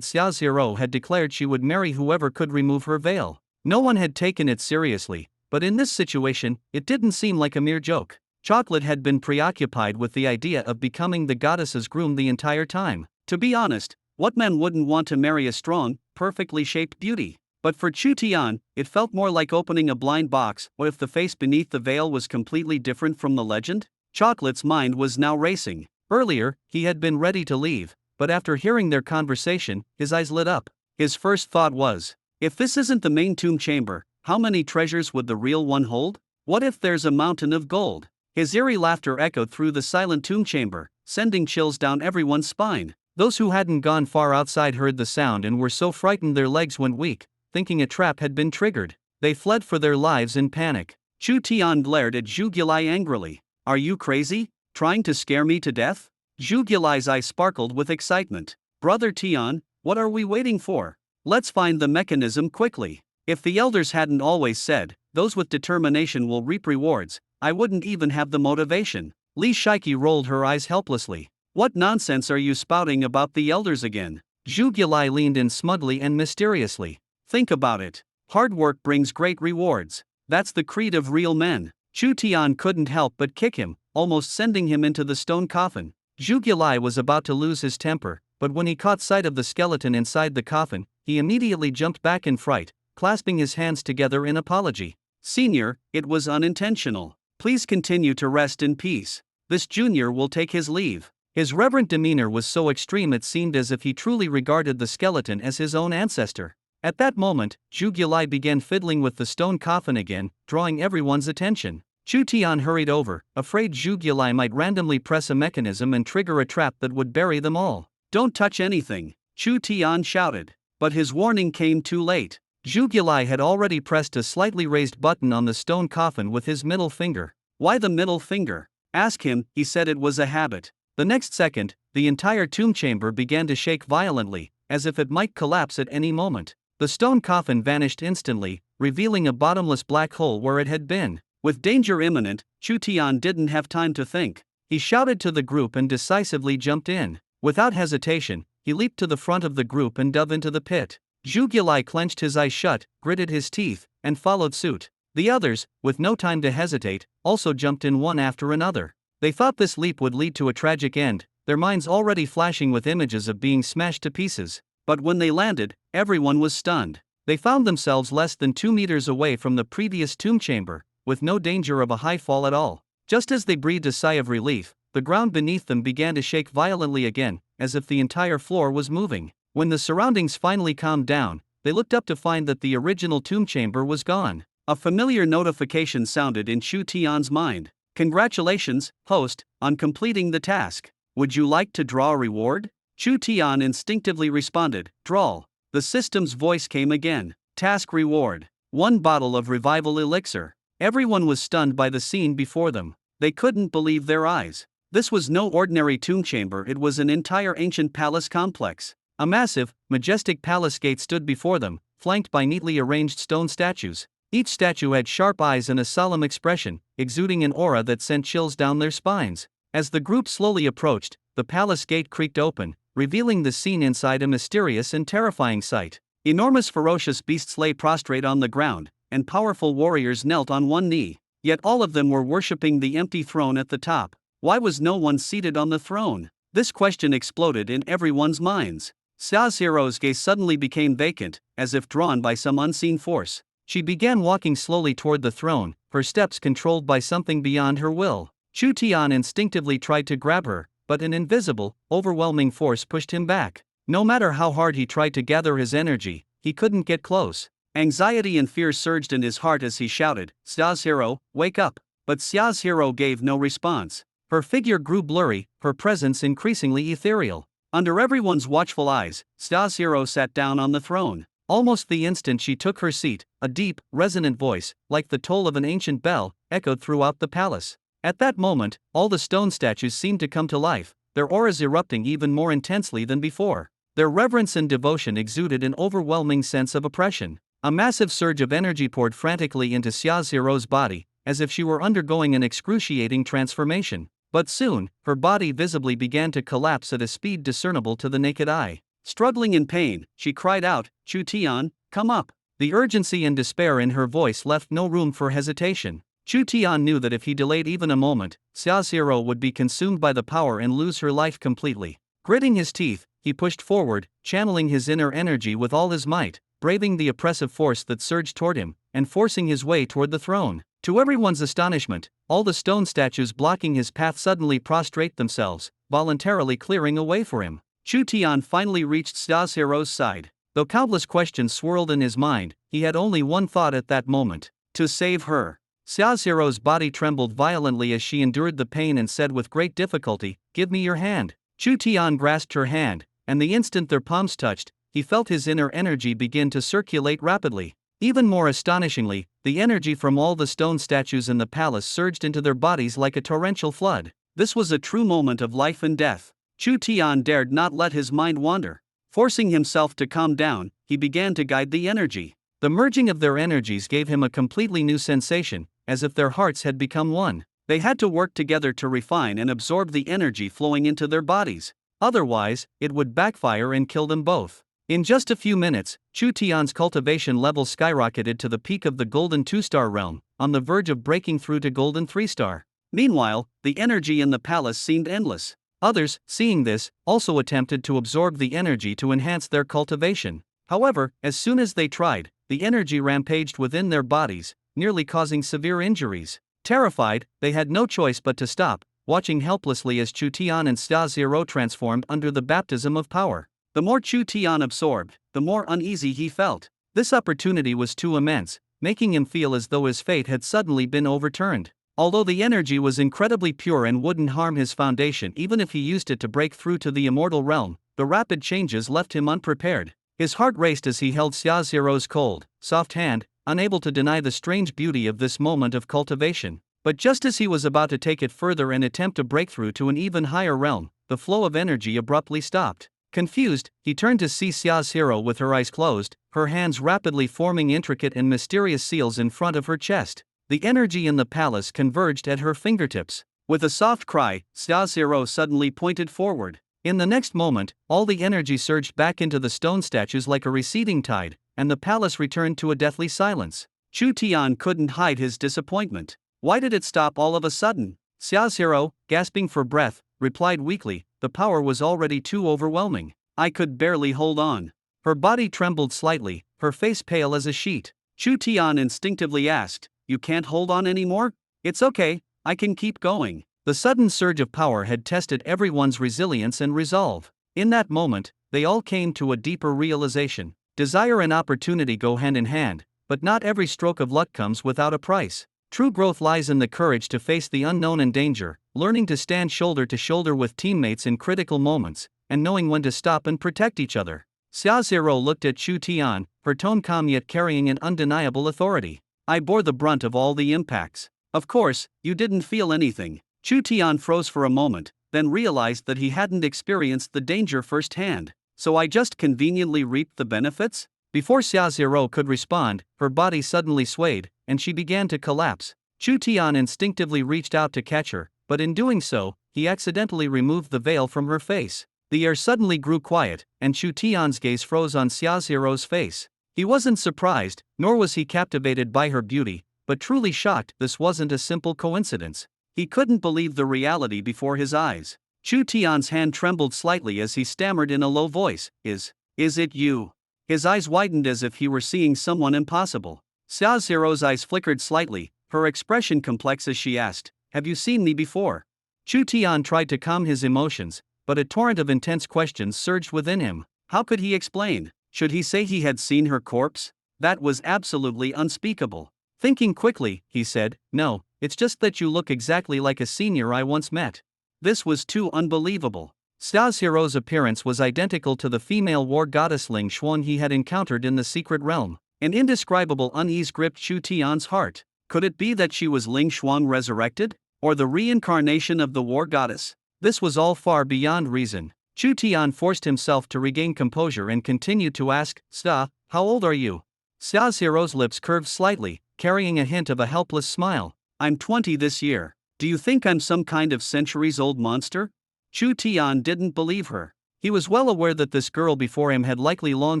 SSSSS-Hero had declared she would marry whoever could remove her veil. No one had taken it seriously, but in this situation, it didn't seem like a mere joke. Chocolate had been preoccupied with the idea of becoming the goddess's groom the entire time. To be honest, what man wouldn't want to marry a strong, perfectly shaped beauty? But for Chu Tian, it felt more like opening a blind box. What if the face beneath the veil was completely different from the legend? Chocolate's mind was now racing. Earlier, he had been ready to leave, but after hearing their conversation, his eyes lit up. His first thought was, if this isn't the main tomb chamber, how many treasures would the real one hold? What if there's a mountain of gold? His eerie laughter echoed through the silent tomb chamber, sending chills down everyone's spine. Those who hadn't gone far outside heard the sound and were so frightened their legs went weak, thinking a trap had been triggered. They fled for their lives in panic. Chu Tian glared at Zhu Gilai angrily. "Are you crazy? Trying to scare me to death?" Zhu Gilai's eyes sparkled with excitement. "Brother Tian, what are we waiting for? Let's find the mechanism quickly. If the elders hadn't always said, 'Those with determination will reap rewards,' I wouldn't even have the motivation." Li Shiki rolled her eyes helplessly. "What nonsense are you spouting about the elders again?" Zhu Gilai leaned in smugly and mysteriously. "Think about it. Hard work brings great rewards. That's the creed of real men." Chu Tian couldn't help but kick him, almost sending him into the stone coffin. Zhu Gilai was about to lose his temper, but when he caught sight of the skeleton inside the coffin, he immediately jumped back in fright, clasping his hands together in apology. "Senior, it was unintentional. Please continue to rest in peace. This junior will take his leave." His reverent demeanor was so extreme it seemed as if he truly regarded the skeleton as his own ancestor. At that moment, Zhu Gilai began fiddling with the stone coffin again, drawing everyone's attention. Chu Tian hurried over, afraid Zhu Gilai might randomly press a mechanism and trigger a trap that would bury them all. "Don't touch anything," Chu Tian shouted. But his warning came too late. Zhu Gilai had already pressed a slightly raised button on the stone coffin with his middle finger. "Why the middle finger?" "Ask him," he said. "It was a habit." The next second, the entire tomb chamber began to shake violently, as if it might collapse at any moment. The stone coffin vanished instantly, revealing a bottomless black hole where it had been. With danger imminent, Chu Tian didn't have time to think. He shouted to the group and decisively jumped in. Without hesitation, he leaped to the front of the group and dove into the pit. Zhu Gilai clenched his eyes shut, gritted his teeth, and followed suit. The others, with no time to hesitate, also jumped in one after another. They thought this leap would lead to a tragic end, their minds already flashing with images of being smashed to pieces. But when they landed, everyone was stunned. They found themselves less than 2 meters away from the previous tomb chamber, with no danger of a high fall at all. Just as they breathed a sigh of relief, the ground beneath them began to shake violently again, as if the entire floor was moving. When the surroundings finally calmed down, they looked up to find that the original tomb chamber was gone. A familiar notification sounded in Chu Tian's mind. "Congratulations, host, on completing the task. Would you like to draw a reward?" Chu Tian instinctively responded, "Draw." The system's voice came again. "Task reward. 1 bottle of revival elixir." Everyone was stunned by the scene before them. They couldn't believe their eyes. This was no ordinary tomb chamber, it was an entire ancient palace complex. A massive, majestic palace gate stood before them, flanked by neatly arranged stone statues. Each statue had sharp eyes and a solemn expression, exuding an aura that sent chills down their spines. As the group slowly approached, the palace gate creaked open, revealing the scene inside a mysterious and terrifying sight. Enormous ferocious beasts lay prostrate on the ground, and powerful warriors knelt on one knee. Yet all of them were worshipping the empty throne at the top. Why was no one seated on the throne? This question exploded in everyone's minds. Xiaoxiro's gaze suddenly became vacant, as if drawn by some unseen force. She began walking slowly toward the throne, her steps controlled by something beyond her will. Chu Tian instinctively tried to grab her, but an invisible, overwhelming force pushed him back. No matter how hard he tried to gather his energy, he couldn't get close. Anxiety and fear surged in his heart as he shouted, "Xiaoxiro, wake up!" But Xiaoxiro gave no response. Her figure grew blurry, her presence increasingly ethereal. Under everyone's watchful eyes, Xiaoxiro sat down on the throne. Almost the instant she took her seat, a deep, resonant voice, like the toll of an ancient bell, echoed throughout the palace. At that moment, all the stone statues seemed to come to life, their auras erupting even more intensely than before. Their reverence and devotion exuded an overwhelming sense of oppression. A massive surge of energy poured frantically into Xiaoxiro's body, as if she were undergoing an excruciating transformation. But soon, her body visibly began to collapse at a speed discernible to the naked eye. Struggling in pain, she cried out, "Chu Tian, come up." The urgency and despair in her voice left no room for hesitation. Chu Tian knew that if he delayed even a moment, Xiaoxiro would be consumed by the power and lose her life completely. Gritting his teeth, he pushed forward, channeling his inner energy with all his might, braving the oppressive force that surged toward him, and forcing his way toward the throne. To everyone's astonishment, all the stone statues blocking his path suddenly prostrate themselves, voluntarily clearing a way for him. Chu Tian finally reached Xiaoxiro's side. Though countless questions swirled in his mind, he had only one thought at that moment: to save her. Xiaoxiro's body trembled violently as she endured the pain and said with great difficulty, "Give me your hand." Chu Tian grasped her hand, and the instant their palms touched, he felt his inner energy begin to circulate rapidly. Even more astonishingly, the energy from all the stone statues in the palace surged into their bodies like a torrential flood. This was a true moment of life and death. Chu Tian dared not let his mind wander. Forcing himself to calm down, he began to guide the energy. The merging of their energies gave him a completely new sensation, as if their hearts had become one. They had to work together to refine and absorb the energy flowing into their bodies. Otherwise, it would backfire and kill them both. In just a few minutes, Chu Tian's cultivation level skyrocketed to the peak of the golden 2-star realm, on the verge of breaking through to golden 3-star. Meanwhile, the energy in the palace seemed endless. Others, seeing this, also attempted to absorb the energy to enhance their cultivation. However, as soon as they tried, the energy rampaged within their bodies, nearly causing severe injuries. Terrified, they had no choice but to stop, watching helplessly as Chu Tian and Xia Zero transformed under the baptism of power. The more Chu Tian absorbed, the more uneasy he felt. This opportunity was too immense, making him feel as though his fate had suddenly been overturned. Although the energy was incredibly pure and wouldn't harm his foundation even if he used it to break through to the immortal realm, the rapid changes left him unprepared. His heart raced as he held Xia Zero's cold, soft hand, unable to deny the strange beauty of this moment of cultivation. But just as he was about to take it further and attempt to break through to an even higher realm, the flow of energy abruptly stopped. Confused, he turned to see Xia Zero with her eyes closed, her hands rapidly forming intricate and mysterious seals in front of her chest. The energy in the palace converged at her fingertips. With a soft cry, Xia Zero suddenly pointed forward. In the next moment, all the energy surged back into the stone statues like a receding tide, and the palace returned to a deathly silence. Chu Tian couldn't hide his disappointment. Why did it stop all of a sudden? Xia Zero, gasping for breath, replied weakly, the power was already too overwhelming. I could barely hold on. Her body trembled slightly, her face pale as a sheet. Chu Tian instinctively asked, you can't hold on anymore? It's okay, I can keep going. The sudden surge of power had tested everyone's resilience and resolve. In that moment, they all came to a deeper realization. Desire and opportunity go hand in hand, but not every stroke of luck comes without a price. True growth lies in the courage to face the unknown and danger, learning to stand shoulder to shoulder with teammates in critical moments, and knowing when to stop and protect each other. Xia Zero looked at Chu Tian, her tone calm yet carrying an undeniable authority. I bore the brunt of all the impacts. Of course, you didn't feel anything. Chu Tian froze for a moment, then realized that he hadn't experienced the danger firsthand. So I just conveniently reaped the benefits? Before Xia Zero could respond, her body suddenly swayed, and she began to collapse. Chu Tian instinctively reached out to catch her, but in doing so, he accidentally removed the veil from her face. The air suddenly grew quiet, and Chu Tian's gaze froze on Xia Zero's face. He wasn't surprised, nor was he captivated by her beauty, but truly shocked. This wasn't a simple coincidence. He couldn't believe the reality before his eyes. Chu Tian's hand trembled slightly as he stammered in a low voice, Is it you? His eyes widened as if he were seeing someone impossible. Xia Zero's eyes flickered slightly, her expression complex as she asked, have you seen me before? Chu Tian tried to calm his emotions, but a torrent of intense questions surged within him. How could he explain? Should he say he had seen her corpse? That was absolutely unspeakable. Thinking quickly, he said, no, it's just that you look exactly like a senior I once met. This was too unbelievable. Xia Zero's appearance was identical to the female war goddess Ling Xuan he had encountered in the secret realm. An indescribable unease gripped Chu Tian's heart. Could it be that she was Ling Xuan resurrected? Or the reincarnation of the war goddess? This was all far beyond reason. Chu Tian forced himself to regain composure and continued to ask, Xia, how old are you? Xia Zero's lips curved slightly, carrying a hint of a helpless smile. I'm 20 this year. Do you think I'm some kind of centuries-old monster? Chu Tian didn't believe her. He was well aware that this girl before him had likely long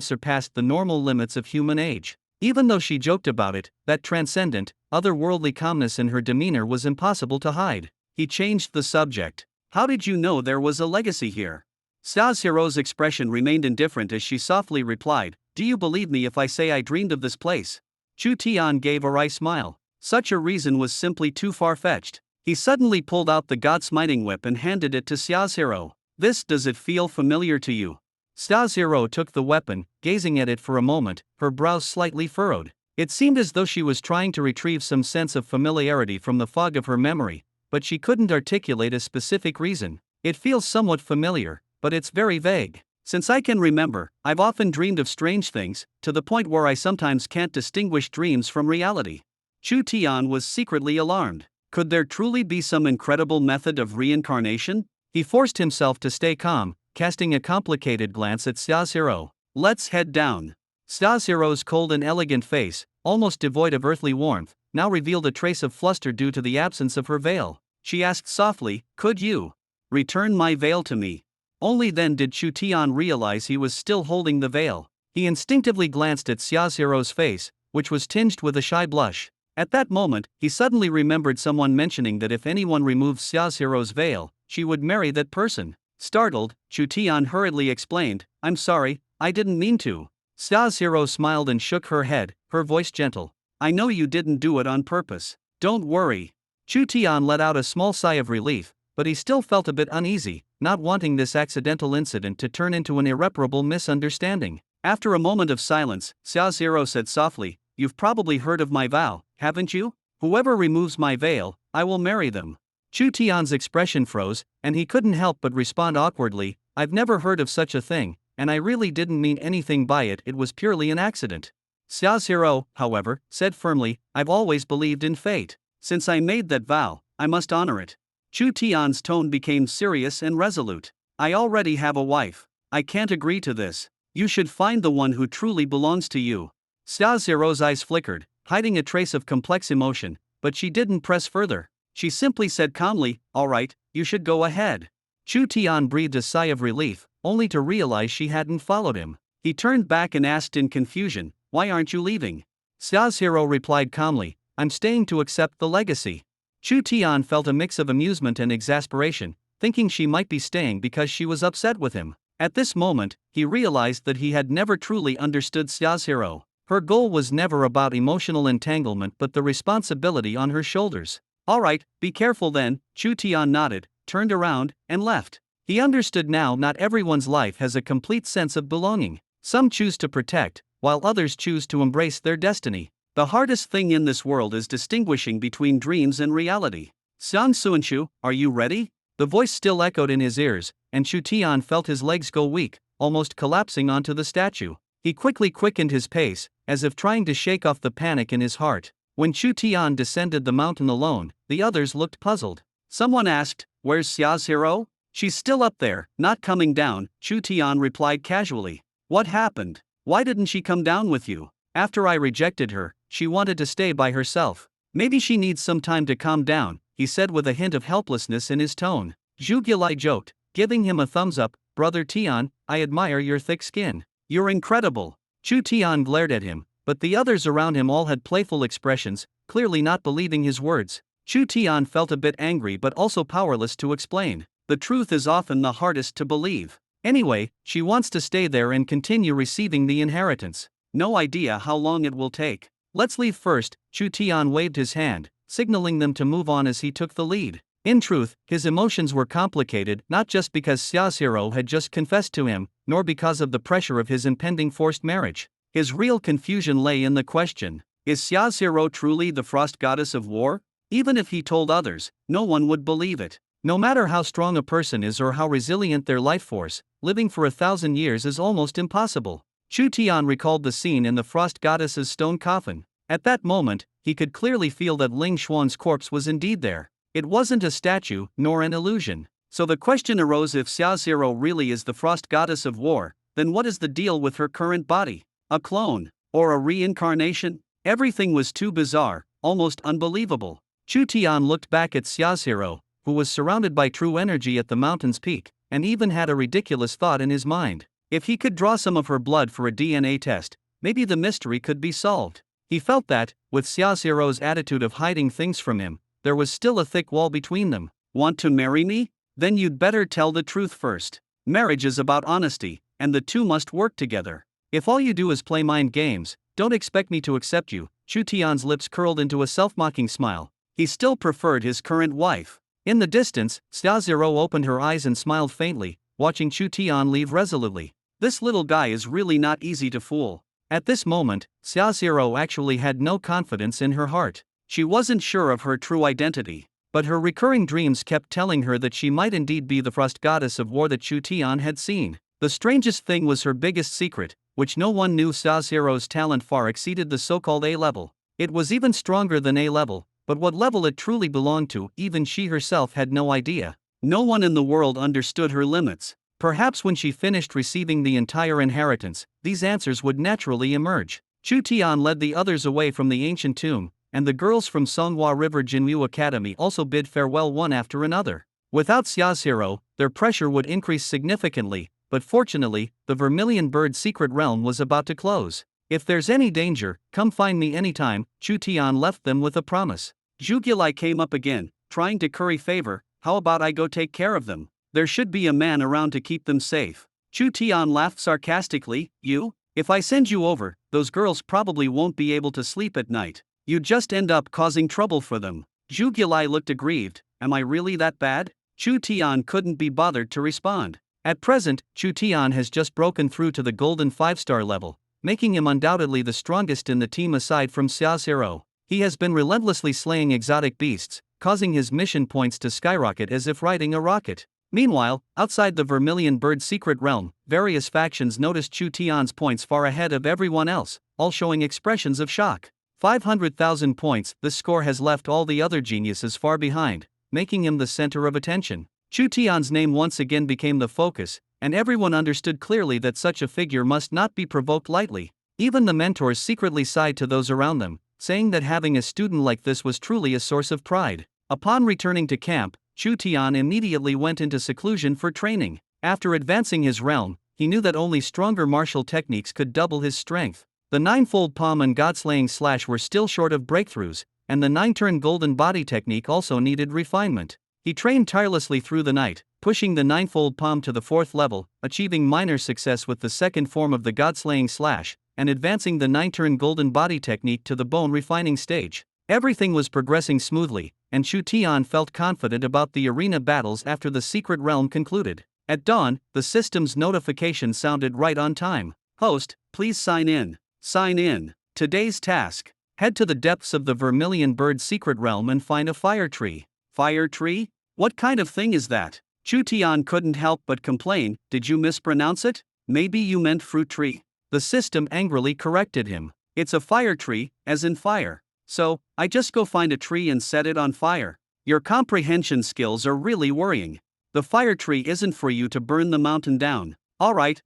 surpassed the normal limits of human age. Even though she joked about it, that transcendent, otherworldly calmness in her demeanor was impossible to hide. He changed the subject. How did you know there was a legacy here? Xia Zero's expression remained indifferent as she softly replied, do you believe me if I say I dreamed of this place? Chu Tian gave a wry smile. Such a reason was simply too far-fetched. He suddenly pulled out the God-smiting whip and handed it to Xia Zero. Does it feel familiar to you? Xia Zero took the weapon, gazing at it for a moment, her brows slightly furrowed. It seemed as though she was trying to retrieve some sense of familiarity from the fog of her memory, but she couldn't articulate a specific reason. It feels somewhat familiar, but it's very vague. Since I can remember, I've often dreamed of strange things, to the point where I sometimes can't distinguish dreams from reality. Chu Tian was secretly alarmed. Could there truly be some incredible method of reincarnation? He forced himself to stay calm, casting a complicated glance at Xia Zero. Let's head down. Xia Zero's cold and elegant face, almost devoid of earthly warmth, now revealed a trace of fluster due to the absence of her veil. She asked softly, could you return my veil to me? Only then did Chu Tian realize he was still holding the veil. He instinctively glanced at Xia Zero's face, which was tinged with a shy blush. At that moment, he suddenly remembered someone mentioning that if anyone removed Xia Zero's veil, she would marry that person. Startled, Chu Tian hurriedly explained, I'm sorry, I didn't mean to. Xiaohiro smiled and shook her head, her voice gentle. I know you didn't do it on purpose. Don't worry. Chu Tian let out a small sigh of relief, but he still felt a bit uneasy, not wanting this accidental incident to turn into an irreparable misunderstanding. After a moment of silence, Xiaohiro said softly, You've probably heard of my vow, haven't you? Whoever removes my veil, I will marry them. Chu Tian's expression froze, and he couldn't help but respond awkwardly, I've never heard of such a thing, and I really didn't mean anything by it, it was purely an accident. Xiaohiro, however, said firmly, I've always believed in fate. Since I made that vow, I must honor it. Chu Tian's tone became serious and resolute. I already have a wife. I can't agree to this. You should find the one who truly belongs to you. Xiaohiro's eyes flickered, hiding a trace of complex emotion, but she didn't press further. She simply said calmly, All right, you should go ahead. Chu Tian breathed a sigh of relief, only to realize she hadn't followed him. He turned back and asked in confusion, Why aren't you leaving? Xiaohiro replied calmly, I'm staying to accept the legacy. Chu Tian felt a mix of amusement and exasperation, thinking she might be staying because she was upset with him. At this moment, he realized that he had never truly understood Xiaohiro. Her goal was never about emotional entanglement but the responsibility on her shoulders. Alright, be careful then, Chu Tian nodded, turned around, and left. He understood now not everyone's life has a complete sense of belonging. Some choose to protect, while others choose to embrace their destiny. The hardest thing in this world is distinguishing between dreams and reality. Xiang Suanshu, are you ready? The voice still echoed in his ears, and Chu Tian felt his legs go weak, almost collapsing onto the statue. He quickly quickened his pace, as if trying to shake off the panic in his heart. When Chu Tian descended the mountain alone, the others looked puzzled. Someone asked, Where's Xiaohiro? She's still up there, not coming down, Chu Tian replied casually. What happened? Why didn't she come down with you? After I rejected her, she wanted to stay by herself. Maybe she needs some time to calm down, he said with a hint of helplessness in his tone. Zhu Gilai joked, giving him a thumbs up, Brother Tian, I admire your thick skin. You're incredible. Chu Tian glared at him, but the others around him all had playful expressions, clearly not believing his words. Chu Tian felt a bit angry but also powerless to explain. The truth is often the hardest to believe. Anyway, she wants to stay there and continue receiving the inheritance. No idea how long it will take. Let's leave first, Chu Tian waved his hand, signaling them to move on as he took the lead. In truth, his emotions were complicated not just because Xiaohiro had just confessed to him, nor because of the pressure of his impending forced marriage. His real confusion lay in the question, is Xiaohiro truly the frost goddess of war? Even if he told others, no one would believe it. No matter how strong a person is or how resilient their life force, living for 1,000 years is almost impossible. Chu Tian recalled the scene in the frost goddess's stone coffin. At that moment, he could clearly feel that Ling Xuan's corpse was indeed there. It wasn't a statue, nor an illusion. So the question arose, if Xiaohiro really is the frost goddess of war, then what is the deal with her current body? A clone? Or a reincarnation? Everything was too bizarre, almost unbelievable. Chu Tian looked back at Xiaohiro, who was surrounded by true energy at the mountain's peak, and even had a ridiculous thought in his mind. If he could draw some of her blood for a DNA test, maybe the mystery could be solved. He felt that, with Xiaohiro's attitude of hiding things from him, there was still a thick wall between them. Want to marry me? Then you'd better tell the truth first. Marriage is about honesty, and the two must work together. If all you do is play mind games, don't expect me to accept you. Chu Tian's lips curled into a self-mocking smile. He still preferred his current wife. In the distance, Xiaohiro opened her eyes and smiled faintly, watching Chu Tian leave resolutely. This little guy is really not easy to fool. At this moment, Xiaohiro actually had no confidence in her heart. She wasn't sure of her true identity, but her recurring dreams kept telling her that she might indeed be the frost goddess of war that Chu Tian had seen. The strangest thing was her biggest secret, which no one knew. Xiaohiro's talent far exceeded the so-called A level. It was even stronger than A level, but what level it truly belonged to, even she herself had no idea. No one in the world understood her limits. Perhaps when she finished receiving the entire inheritance, these answers would naturally emerge. Chu Tian led the others away from the ancient tomb, and the girls from Songhua River Jinyu Academy also bid farewell one after another. Without Xiaohiro, their pressure would increase significantly, but fortunately, the Vermilion Bird secret realm was about to close. If there's any danger, come find me anytime. Chu Tian left them with a promise. Zhu Gilai came up again, trying to curry favor. How about I go take care of them? There should be a man around to keep them safe. Chu Tian laughed sarcastically. You? If I send you over, those girls probably won't be able to sleep at night. You just end up causing trouble for them. Zhu Gilai looked aggrieved. Am I really that bad? Chu Tian couldn't be bothered to respond. At present, Chu Tian has just broken through to the golden 5-star level, making him undoubtedly the strongest in the team aside from Xia Zero. He has been relentlessly slaying exotic beasts, causing his mission points to skyrocket as if riding a rocket. Meanwhile, outside the Vermilion Bird secret realm, various factions noticed Chu Tian's points far ahead of everyone else, all showing expressions of shock. 500,000 points, this score has left all the other geniuses far behind, making him the center of attention. Chu Tian's name once again became the focus, and everyone understood clearly that such a figure must not be provoked lightly. Even the mentors secretly sighed to those around them, saying that having a student like this was truly a source of pride. Upon returning to camp, Chu Tian immediately went into seclusion for training. After advancing his realm, he knew that only stronger martial techniques could double his strength. The ninefold palm and godslaying slash were still short of breakthroughs, and the 9-turn golden body technique also needed refinement. He trained tirelessly through the night, pushing the ninefold palm to the 4th level, achieving minor success with the second form of the godslaying slash, and advancing the 9-turn golden body technique to the bone refining stage. Everything was progressing smoothly, and Chu Tian felt confident about the arena battles after the secret realm concluded. At dawn, the system's notification sounded right on time. Host, please sign in. Sign in. Today's task. Head to the depths of the Vermilion Bird secret realm and find a fire tree. Fire tree? What kind of thing is that? Chu Tian couldn't help but complain. Did you mispronounce it? Maybe you meant fruit tree. The system angrily corrected him. It's a fire tree, as in fire. So, I just go find a tree and set it on fire. Your comprehension skills are really worrying. The fire tree isn't for you to burn the mountain down. Alright,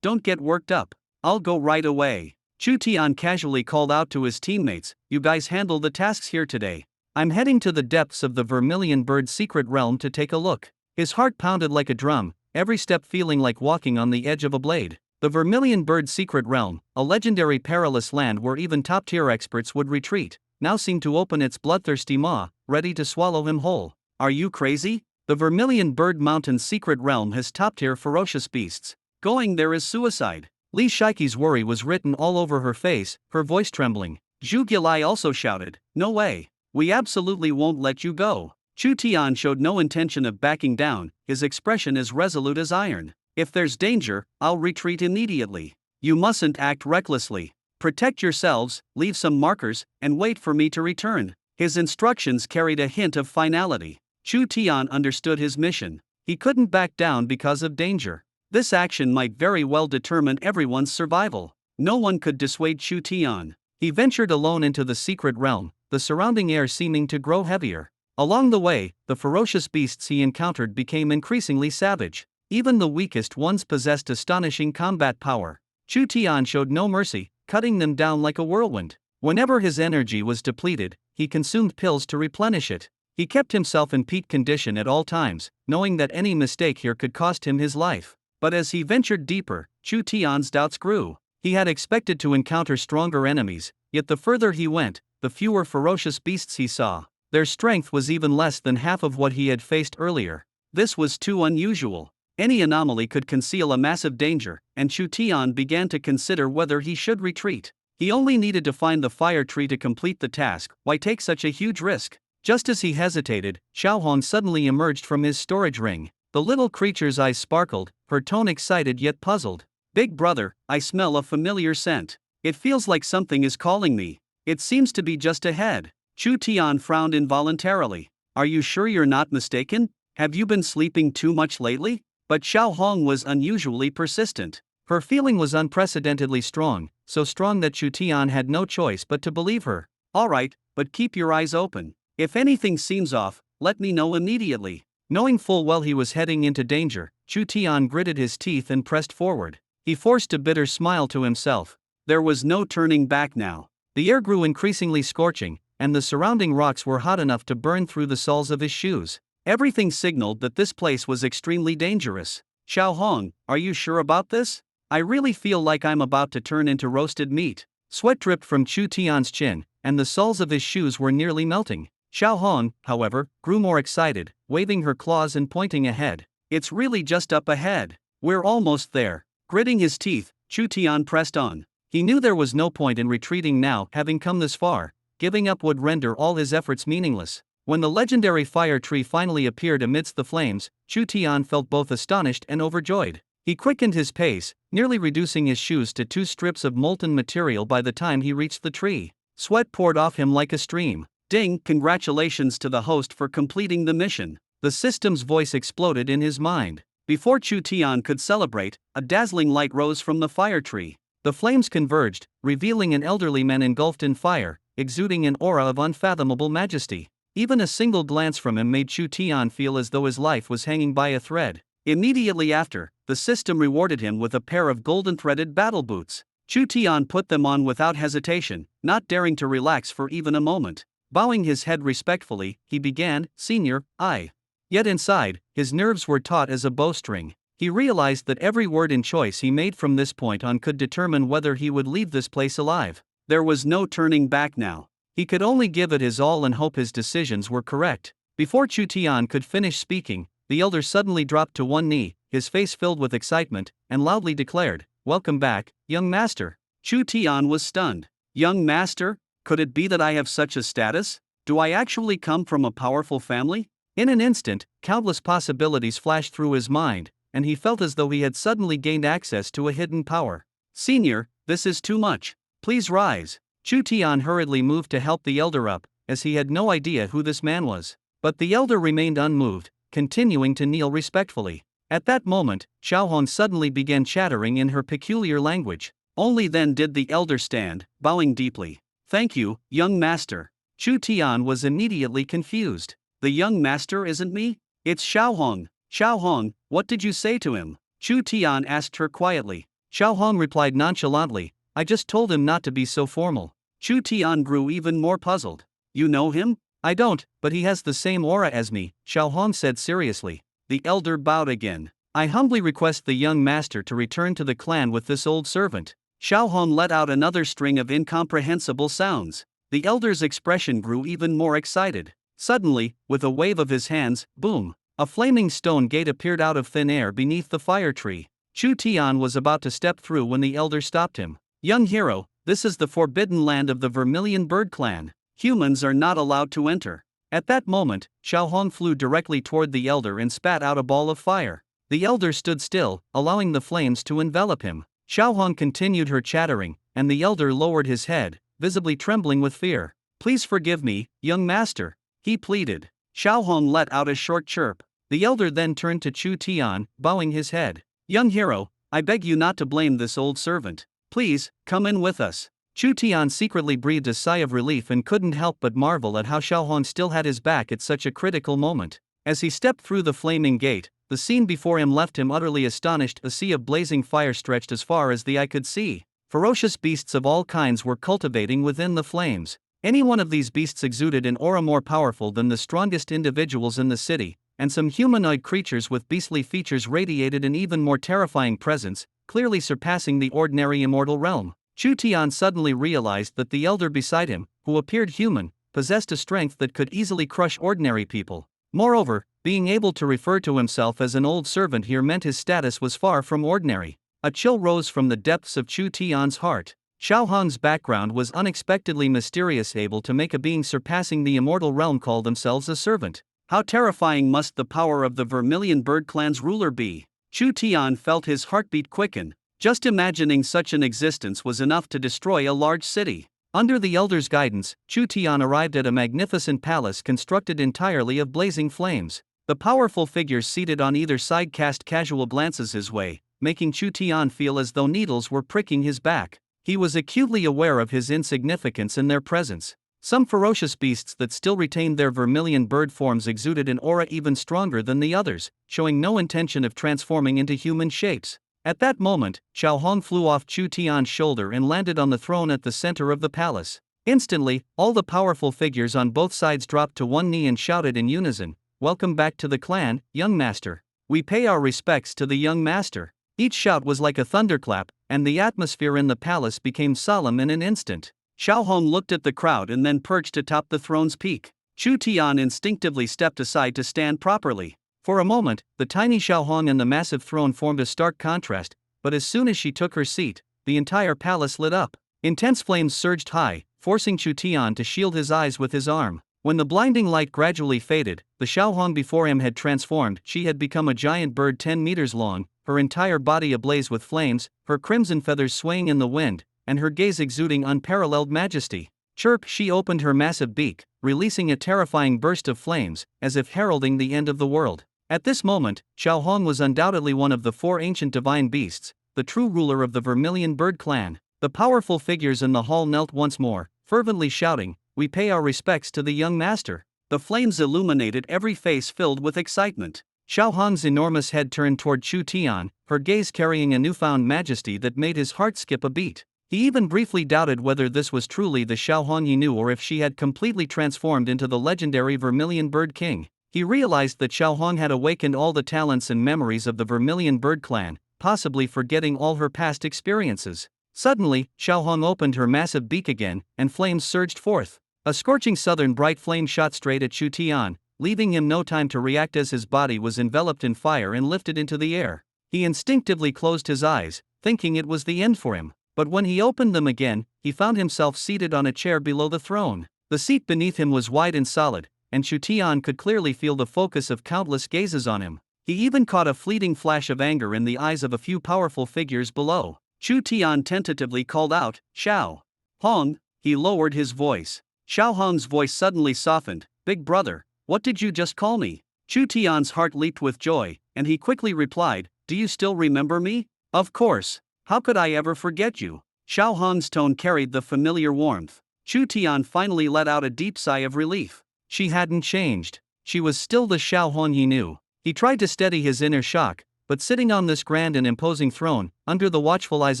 don't get worked up. I'll go right away. Chu Tian casually called out to his teammates, you guys handle the tasks here today. I'm heading to the depths of the Vermilion Bird secret realm to take a look. His heart pounded like a drum, every step feeling like walking on the edge of a blade. The Vermilion Bird secret realm, a legendary perilous land where even top-tier experts would retreat, now seemed to open its bloodthirsty maw, ready to swallow him whole. Are you crazy? The Vermilion Bird Mountain's secret realm has top-tier ferocious beasts. Going there is suicide. Li Shiki's worry was written all over her face, her voice trembling. Zhu Gilai also shouted, no way. We absolutely won't let you go. Chu Tian showed no intention of backing down, his expression as resolute as iron. If there's danger, I'll retreat immediately. You mustn't act recklessly. Protect yourselves, leave some markers, and wait for me to return. His instructions carried a hint of finality. Chu Tian understood his mission. He couldn't back down because of danger. This action might very well determine everyone's survival. No one could dissuade Chu Tian. He ventured alone into the secret realm, the surrounding air seeming to grow heavier. Along the way, the ferocious beasts he encountered became increasingly savage. Even the weakest ones possessed astonishing combat power. Chu Tian showed no mercy, cutting them down like a whirlwind. Whenever his energy was depleted, he consumed pills to replenish it. He kept himself in peak condition at all times, knowing that any mistake here could cost him his life. But as he ventured deeper, Chu Tian's doubts grew. He had expected to encounter stronger enemies, yet the further he went, the fewer ferocious beasts he saw. Their strength was even less than half of what he had faced earlier. This was too unusual. Any anomaly could conceal a massive danger, and Chu Tian began to consider whether he should retreat. He only needed to find the fire tree to complete the task. Why take such a huge risk? Just as he hesitated, Xiaohong suddenly emerged from his storage ring. The little creature's eyes sparkled, her tone excited yet puzzled. Big brother, I smell a familiar scent. It feels like something is calling me. It seems to be just ahead. Chu Tian frowned involuntarily. Are you sure you're not mistaken? Have you been sleeping too much lately? But Xiaohong was unusually persistent. Her feeling was unprecedentedly strong, so strong that Chu Tian had no choice but to believe her. Alright, but keep your eyes open. If anything seems off, let me know immediately. Knowing full well he was heading into danger, Chu Tian gritted his teeth and pressed forward. He forced a bitter smile to himself. There was no turning back now. The air grew increasingly scorching, and the surrounding rocks were hot enough to burn through the soles of his shoes. Everything signaled that this place was extremely dangerous. Xiaohong, are you sure about this? I really feel like I'm about to turn into roasted meat. Sweat dripped from Chu Tian's chin, and the soles of his shoes were nearly melting. Xiaohong, however, grew more excited, waving her claws and pointing ahead. It's really just up ahead. We're almost there. Gritting his teeth, Chu Tian pressed on. He knew there was no point in retreating now, having come this far. Giving up would render all his efforts meaningless. When the legendary fire tree finally appeared amidst the flames, Chu Tian felt both astonished and overjoyed. He quickened his pace, nearly reducing his shoes to 2 strips of molten material by the time he reached the tree. Sweat poured off him like a stream. Ding! Congratulations to the host for completing the mission. The system's voice exploded in his mind. Before Chu Tian could celebrate, a dazzling light rose from the fire tree. The flames converged, revealing an elderly man engulfed in fire, exuding an aura of unfathomable majesty. Even a single glance from him made Chu Tian feel as though his life was hanging by a thread. Immediately after, the system rewarded him with a pair of golden-threaded battle boots. Chu Tian put them on without hesitation, not daring to relax for even a moment. Bowing his head respectfully, he began, "Senior, I." Yet inside, his nerves were taut as a bowstring. He realized that every word and choice he made from this point on could determine whether he would leave this place alive. There was no turning back now. He could only give it his all and hope his decisions were correct. Before Chu Tian could finish speaking, the elder suddenly dropped to one knee, his face filled with excitement, and loudly declared, "Welcome back, young master." Chu Tian was stunned. Young master? Could it be that I have such a status? Do I actually come from a powerful family? In an instant, countless possibilities flashed through his mind, and he felt as though he had suddenly gained access to a hidden power. "Senior, this is too much. Please rise." Chu Tian hurriedly moved to help the elder up, as he had no idea who this man was. But the elder remained unmoved, continuing to kneel respectfully. At that moment, Xiaohong suddenly began chattering in her peculiar language. Only then did the elder stand, bowing deeply. "Thank you, young master." Chu Tian was immediately confused. "The young master isn't me? It's Xiaohong." "Xiaohong, what did you say to him?" Chu Tian asked her quietly. Xiaohong replied nonchalantly, "I just told him not to be so formal." Chu Tian grew even more puzzled. "You know him?" "I don't, but he has the same aura as me," Xiaohong said seriously. The elder bowed again. "I humbly request the young master to return to the clan with this old servant." Xiaohong let out another string of incomprehensible sounds. The elder's expression grew even more excited. Suddenly, with a wave of his hands, boom! A flaming stone gate appeared out of thin air beneath the fire tree. Chu Tian was about to step through when the elder stopped him. "Young hero, this is the forbidden land of the Vermilion Bird Clan. Humans are not allowed to enter." At that moment, Xiaohong flew directly toward the elder and spat out a ball of fire. The elder stood still, allowing the flames to envelop him. Xiaohong continued her chattering, and the elder lowered his head, visibly trembling with fear. "Please forgive me, young master," he pleaded. Xiaohong let out a short chirp. The elder then turned to Chu Tian, bowing his head. "Young hero, I beg you not to blame this old servant. Please, come in with us." Chu Tian secretly breathed a sigh of relief and couldn't help but marvel at how Xiaohong still had his back at such a critical moment. As he stepped through the flaming gate, the scene before him left him utterly astonished. A sea of blazing fire stretched as far as the eye could see. Ferocious beasts of all kinds were cultivating within the flames. Any one of these beasts exuded an aura more powerful than the strongest individuals in the city, and some humanoid creatures with beastly features radiated an even more terrifying presence, clearly surpassing the ordinary immortal realm. Chu Tian suddenly realized that the elder beside him, who appeared human, possessed a strength that could easily crush ordinary people. Moreover, being able to refer to himself as an old servant here meant his status was far from ordinary. A chill rose from the depths of Chu Tian's heart. Xiaohong's background was unexpectedly mysterious, able to make a being surpassing the immortal realm call themselves a servant. How terrifying must the power of the Vermilion Bird Clan's ruler be? Chu Tian felt his heartbeat quicken. Just imagining such an existence was enough to destroy a large city. Under the elder's guidance, Chu Tian arrived at a magnificent palace constructed entirely of blazing flames. The powerful figures seated on either side cast casual glances his way, making Chu Tian feel as though needles were pricking his back. He was acutely aware of his insignificance in their presence. Some ferocious beasts that still retained their vermilion bird forms exuded an aura even stronger than the others, showing no intention of transforming into human shapes. At that moment, Xiaohong flew off Chu Tian's shoulder and landed on the throne at the center of the palace. Instantly, all the powerful figures on both sides dropped to one knee and shouted in unison, "Welcome back to the clan, young master. We pay our respects to the young master." Each shout was like a thunderclap, and the atmosphere in the palace became solemn in an instant. Xiaohong looked at the crowd and then perched atop the throne's peak. Chu Tian instinctively stepped aside to stand properly. For a moment, the tiny Xiaohong and the massive throne formed a stark contrast, but as soon as she took her seat, the entire palace lit up. Intense flames surged high, forcing Chu Tian to shield his eyes with his arm. When the blinding light gradually faded, the Xiaohong before him had transformed. She had become a giant bird 10 meters long, her entire body ablaze with flames, her crimson feathers swaying in the wind, and her gaze exuding unparalleled majesty. Chirp! She opened her massive beak, releasing a terrifying burst of flames, as if heralding the end of the world. At this moment, Xiaohong was undoubtedly one of the 4 ancient divine beasts, the true ruler of the Vermilion Bird clan. The powerful figures in the hall knelt once more, fervently shouting, "We pay our respects to the young master." The flames illuminated every face filled with excitement. Xiaohong's enormous head turned toward Chu Tian, her gaze carrying a newfound majesty that made his heart skip a beat. He even briefly doubted whether this was truly the Xiaohong he knew or if she had completely transformed into the legendary Vermilion Bird King. He realized that Xiaohong had awakened all the talents and memories of the Vermilion Bird clan, possibly forgetting all her past experiences. Suddenly, Xiaohong opened her massive beak again, and flames surged forth. A scorching southern bright flame shot straight at Chu Tian, leaving him no time to react as his body was enveloped in fire and lifted into the air. He instinctively closed his eyes, thinking it was the end for him. But when he opened them again, he found himself seated on a chair below the throne. The seat beneath him was wide and solid, and Chu Tian could clearly feel the focus of countless gazes on him. He even caught a fleeting flash of anger in the eyes of a few powerful figures below. Chu Tian tentatively called out, "Xiao Hong." He lowered his voice. Xiao Hong's voice suddenly softened. "Big brother, what did you just call me?" Chu Tian's heart leaped with joy, and he quickly replied, "Do you still remember me?" "Of course. How could I ever forget you?" Xiao Hong's tone carried the familiar warmth. Chu Tian finally let out a deep sigh of relief. She hadn't changed. She was still the Xiao Hong he knew. He tried to steady his inner shock, but sitting on this grand and imposing throne, under the watchful eyes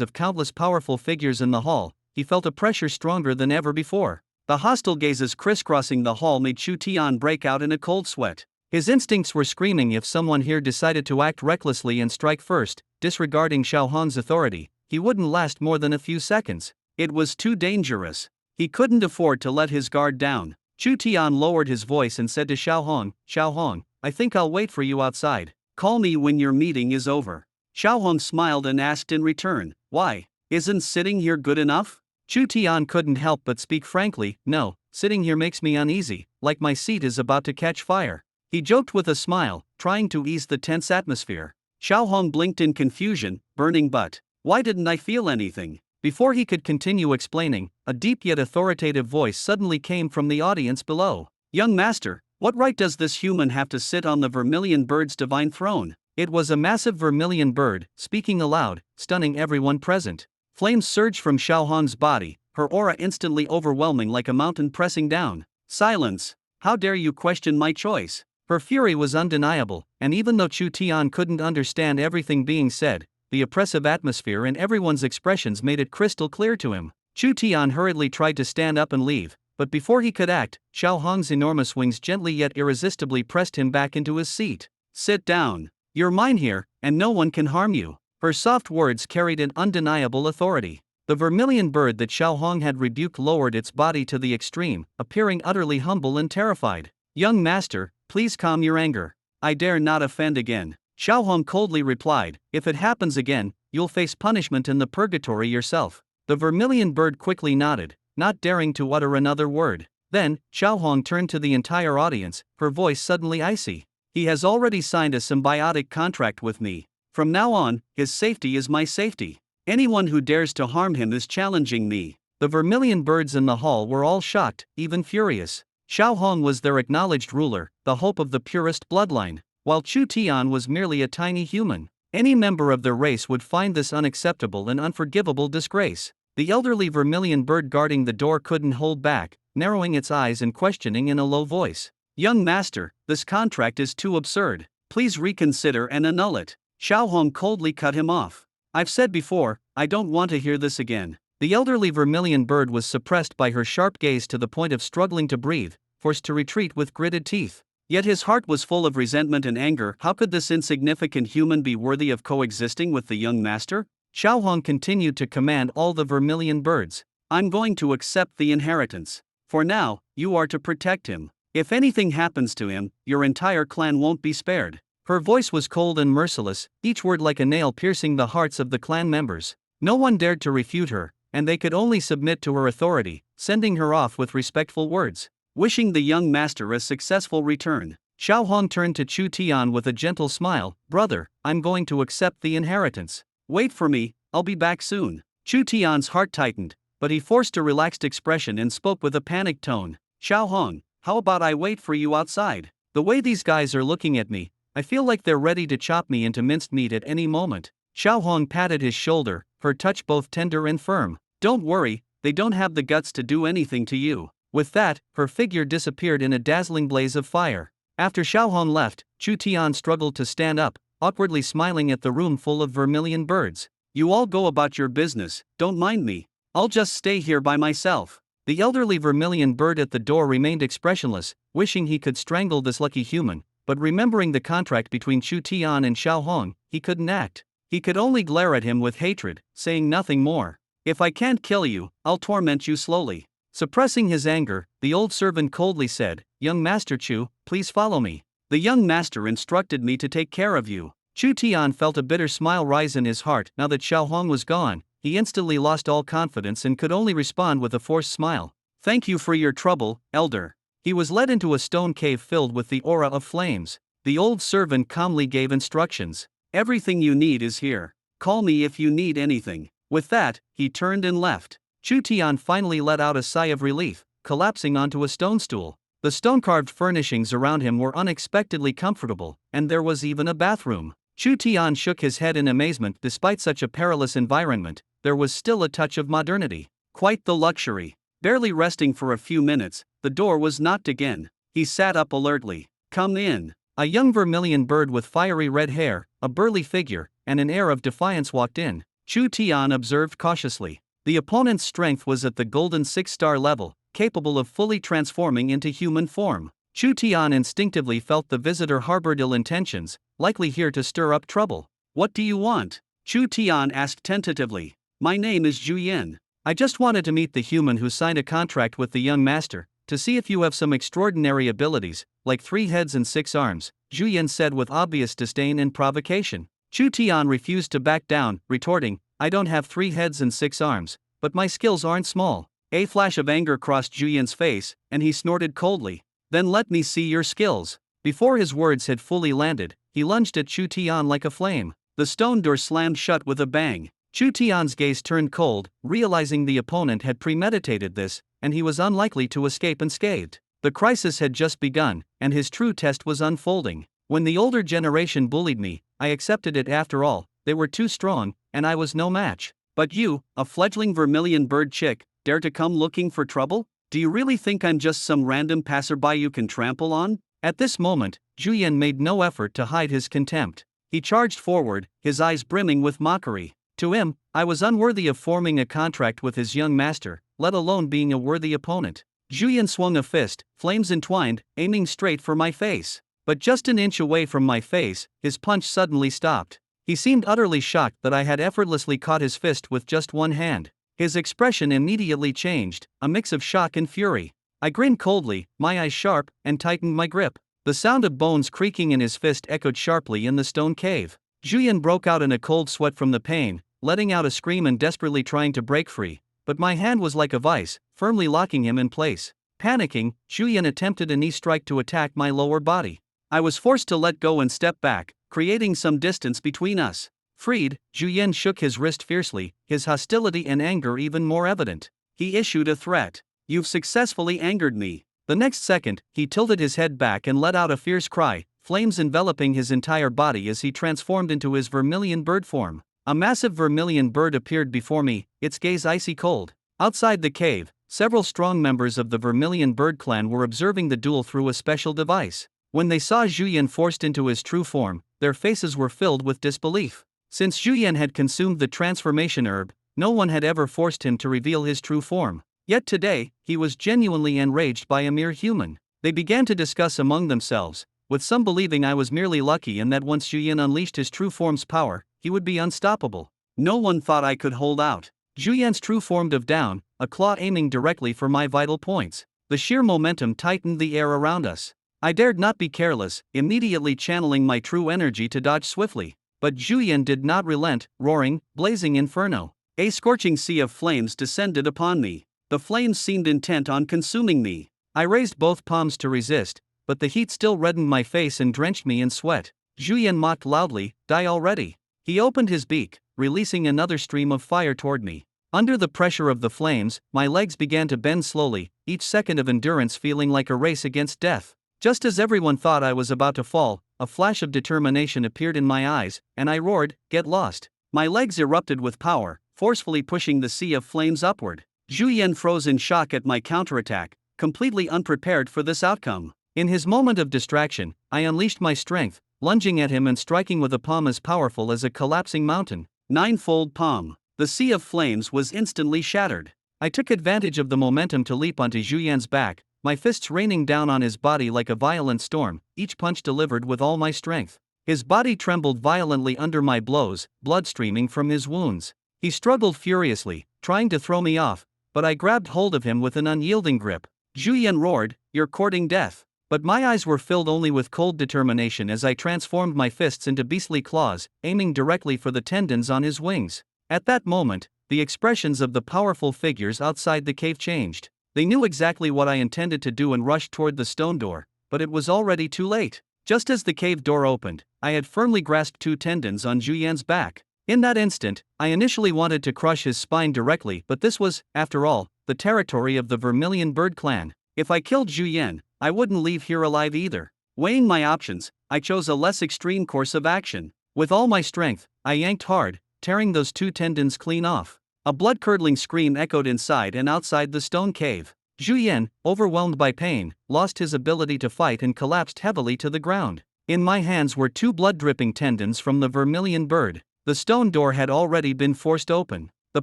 of countless powerful figures in the hall, he felt a pressure stronger than ever before. The hostile gazes crisscrossing the hall made Chu Tian break out in a cold sweat. His instincts were screaming if someone here decided to act recklessly and strike first, disregarding Xiao Hong's authority, he wouldn't last more than a few seconds. It was too dangerous. He couldn't afford to let his guard down. Chu Tian lowered his voice and said to Xiao Hong, "I think I'll wait for you outside. Call me when your meeting is over." Xiao Hong smiled and asked in return, "Why? Isn't sitting here good enough?" Chu Tian couldn't help but speak frankly, "No, sitting here makes me uneasy, like my seat is about to catch fire." He joked with a smile, trying to ease the tense atmosphere. Xiao Hong blinked in confusion, burning butt. "Why didn't I feel anything?" Before he could continue explaining, a deep yet authoritative voice suddenly came from the audience below. "Young master, what right does this human have to sit on the Vermilion Bird's divine throne?" It was a massive Vermilion Bird, speaking aloud, stunning everyone present. Flames surged from Xiao Hong's body, her aura instantly overwhelming like a mountain pressing down. "Silence! How dare you question my choice?" Her fury was undeniable, and even though Chu Tian couldn't understand everything being said, the oppressive atmosphere and everyone's expressions made it crystal clear to him. Chu Tian hurriedly tried to stand up and leave, but before he could act, Xiao Hong's enormous wings gently yet irresistibly pressed him back into his seat. "Sit down. You're mine here, and no one can harm you." Her soft words carried an undeniable authority. The Vermilion Bird that Xiao Hong had rebuked lowered its body to the extreme, appearing utterly humble and terrified. "Young master, please calm your anger. I dare not offend again." Xiao Hong coldly replied, "If it happens again, you'll face punishment in the purgatory yourself." The Vermilion Bird quickly nodded, not daring to utter another word. Then, Xiao Hong turned to the entire audience, her voice suddenly icy. "He has already signed a symbiotic contract with me. From now on, his safety is my safety. Anyone who dares to harm him is challenging me." The Vermilion Birds in the hall were all shocked, even furious. Xiao Hong was their acknowledged ruler, the hope of the purest bloodline, while Chu Tian was merely a tiny human. Any member of their race would find this unacceptable and unforgivable disgrace. The elderly Vermilion Bird guarding the door couldn't hold back, narrowing its eyes and questioning in a low voice. "Young master, this contract is too absurd. Please reconsider and annul it." Xiao Hong coldly cut him off. "I've said before, I don't want to hear this again." The elderly Vermilion Bird was suppressed by her sharp gaze to the point of struggling to breathe, forced to retreat with gritted teeth. Yet his heart was full of resentment and anger. How could this insignificant human be worthy of coexisting with the young master? Xiao Hong continued to command all the Vermilion Birds. "I'm going to accept the inheritance. For now, you are to protect him. If anything happens to him, your entire clan won't be spared." Her voice was cold and merciless, each word like a nail piercing the hearts of the clan members. No one dared to refute her, and they could only submit to her authority, sending her off with respectful words. Wishing the young master a successful return, Xiao Hong turned to Chu Tian with a gentle smile. Brother, I'm going to accept the inheritance. Wait for me, I'll be back soon. Chu Tian's heart tightened, but he forced a relaxed expression and spoke with a panicked tone. Xiao Hong, how about I wait for you outside? The way these guys are looking at me, I feel like they're ready to chop me into minced meat at any moment. Xiao Hong patted his shoulder, her touch both tender and firm. Don't worry, they don't have the guts to do anything to you. With that, her figure disappeared in a dazzling blaze of fire. After Xiao Hong left, Chu Tian struggled to stand up, awkwardly smiling at the room full of vermilion birds. You all go about your business, don't mind me. I'll just stay here by myself. The elderly vermilion bird at the door remained expressionless, wishing he could strangle this lucky human, but remembering the contract between Chu Tian and Xiao Hong, he couldn't act. He could only glare at him with hatred, saying nothing more. If I can't kill you, I'll torment you slowly. Suppressing his anger, the old servant coldly said, Young Master Chu, please follow me. The young master instructed me to take care of you. Chu Tian felt a bitter smile rise in his heart. Now that Xiao Hong was gone, he instantly lost all confidence and could only respond with a forced smile. Thank you for your trouble, elder. He was led into a stone cave filled with the aura of flames. The old servant calmly gave instructions. Everything you need is here. Call me if you need anything. With that, he turned and left. Chu Tian finally let out a sigh of relief, collapsing onto a stone stool. The stone-carved furnishings around him were unexpectedly comfortable, and there was even a bathroom. Chu Tian shook his head in amazement. Despite such a perilous environment, there was still a touch of modernity. Quite the luxury. Barely resting for a few minutes, the door was knocked again. He sat up alertly. Come in. A young vermilion bird with fiery red hair, a burly figure, and an air of defiance walked in. Chu Tian observed cautiously. The opponent's strength was at the golden 6-star level, capable of fully transforming into human form. Chu Tian instinctively felt the visitor harbored ill intentions, likely here to stir up trouble. What do you want? Chu Tian asked tentatively. My name is Zhu Yen. I just wanted to meet the human who signed a contract with the young master, to see if you have some extraordinary abilities, like 3 heads and 6 arms, Zhu Yen said with obvious disdain and provocation. Chu Tian refused to back down, retorting, I don't have 3 heads and 6 arms, but my skills aren't small. A flash of anger crossed Zhu Yen's face, and he snorted coldly. Then let me see your skills. Before his words had fully landed, he lunged at Chu Tian like a flame. The stone door slammed shut with a bang. Chu Tian's gaze turned cold, realizing the opponent had premeditated this, and he was unlikely to escape unscathed. The crisis had just begun, and his true test was unfolding. When the older generation bullied me, I accepted it. After all, they were too strong, and I was no match. But you, a fledgling vermilion bird chick, dare to come looking for trouble? Do you really think I'm just some random passerby you can trample on? At this moment, Zhu Yen made no effort to hide his contempt. He charged forward, his eyes brimming with mockery. To him, I was unworthy of forming a contract with his young master, let alone being a worthy opponent. Zhu Yen swung a fist, flames entwined, aiming straight for my face. But just an inch away from my face, his punch suddenly stopped. He seemed utterly shocked that I had effortlessly caught his fist with just one hand. His expression immediately changed, a mix of shock and fury. I grinned coldly, my eyes sharp, and tightened my grip. The sound of bones creaking in his fist echoed sharply in the stone cave. Zhu Yen broke out in a cold sweat from the pain, letting out a scream and desperately trying to break free. But my hand was like a vice, firmly locking him in place. Panicking, Zhu Yen attempted a knee strike to attack my lower body. I was forced to let go and step back, creating some distance between us. Freed, Zhu Yen shook his wrist fiercely, his hostility and anger even more evident. He issued a threat. You've successfully angered me. The next second, he tilted his head back and let out a fierce cry, flames enveloping his entire body as he transformed into his vermilion bird form. A massive vermilion bird appeared before me, its gaze icy cold. Outside the cave, several strong members of the vermilion bird clan were observing the duel through a special device. When they saw Zhu Yen forced into his true form, their faces were filled with disbelief. Since Zhu Yen had consumed the transformation herb, no one had ever forced him to reveal his true form. Yet today, he was genuinely enraged by a mere human. They began to discuss among themselves, with some believing I was merely lucky and that once Zhu Yen unleashed his true form's power, he would be unstoppable. No one thought I could hold out. Zhu Yen's true form dove down, a claw aiming directly for my vital points. The sheer momentum tightened the air around us. I dared not be careless, immediately channeling my true energy to dodge swiftly. But Zhu Yan did not relent, roaring, blazing inferno. A scorching sea of flames descended upon me. The flames seemed intent on consuming me. I raised both palms to resist, but the heat still reddened my face and drenched me in sweat. Zhu Yan mocked loudly, "Die already." He opened his beak, releasing another stream of fire toward me. Under the pressure of the flames, my legs began to bend slowly, each second of endurance feeling like a race against death. Just as everyone thought I was about to fall, a flash of determination appeared in my eyes, and I roared, "Get lost." My legs erupted with power, forcefully pushing the sea of flames upward. Zhu Yan froze in shock at my counterattack, completely unprepared for this outcome. In his moment of distraction, I unleashed my strength, lunging at him and striking with a palm as powerful as a collapsing mountain. Ninefold palm. The sea of flames was instantly shattered. I took advantage of the momentum to leap onto Zhu Yan's back, my fists raining down on his body like a violent storm, each punch delivered with all my strength. His body trembled violently under my blows, blood streaming from his wounds. He struggled furiously, trying to throw me off, but I grabbed hold of him with an unyielding grip. Zhu Yan roared, "You're courting death." But my eyes were filled only with cold determination as I transformed my fists into beastly claws, aiming directly for the tendons on his wings. At that moment, the expressions of the powerful figures outside the cave changed. They knew exactly what I intended to do and rushed toward the stone door, but it was already too late. Just as the cave door opened, I had firmly grasped two tendons on Zhu Yan's back. In that instant, I initially wanted to crush his spine directly, but this was, after all, the territory of the Vermilion Bird clan. If I killed Zhu Yan, I wouldn't leave here alive either. Weighing my options, I chose a less extreme course of action. With all my strength, I yanked hard, tearing those two tendons clean off. A blood-curdling scream echoed inside and outside the stone cave. Zhu Yan, overwhelmed by pain, lost his ability to fight and collapsed heavily to the ground. In my hands were two blood-dripping tendons from the Vermilion Bird. The stone door had already been forced open. The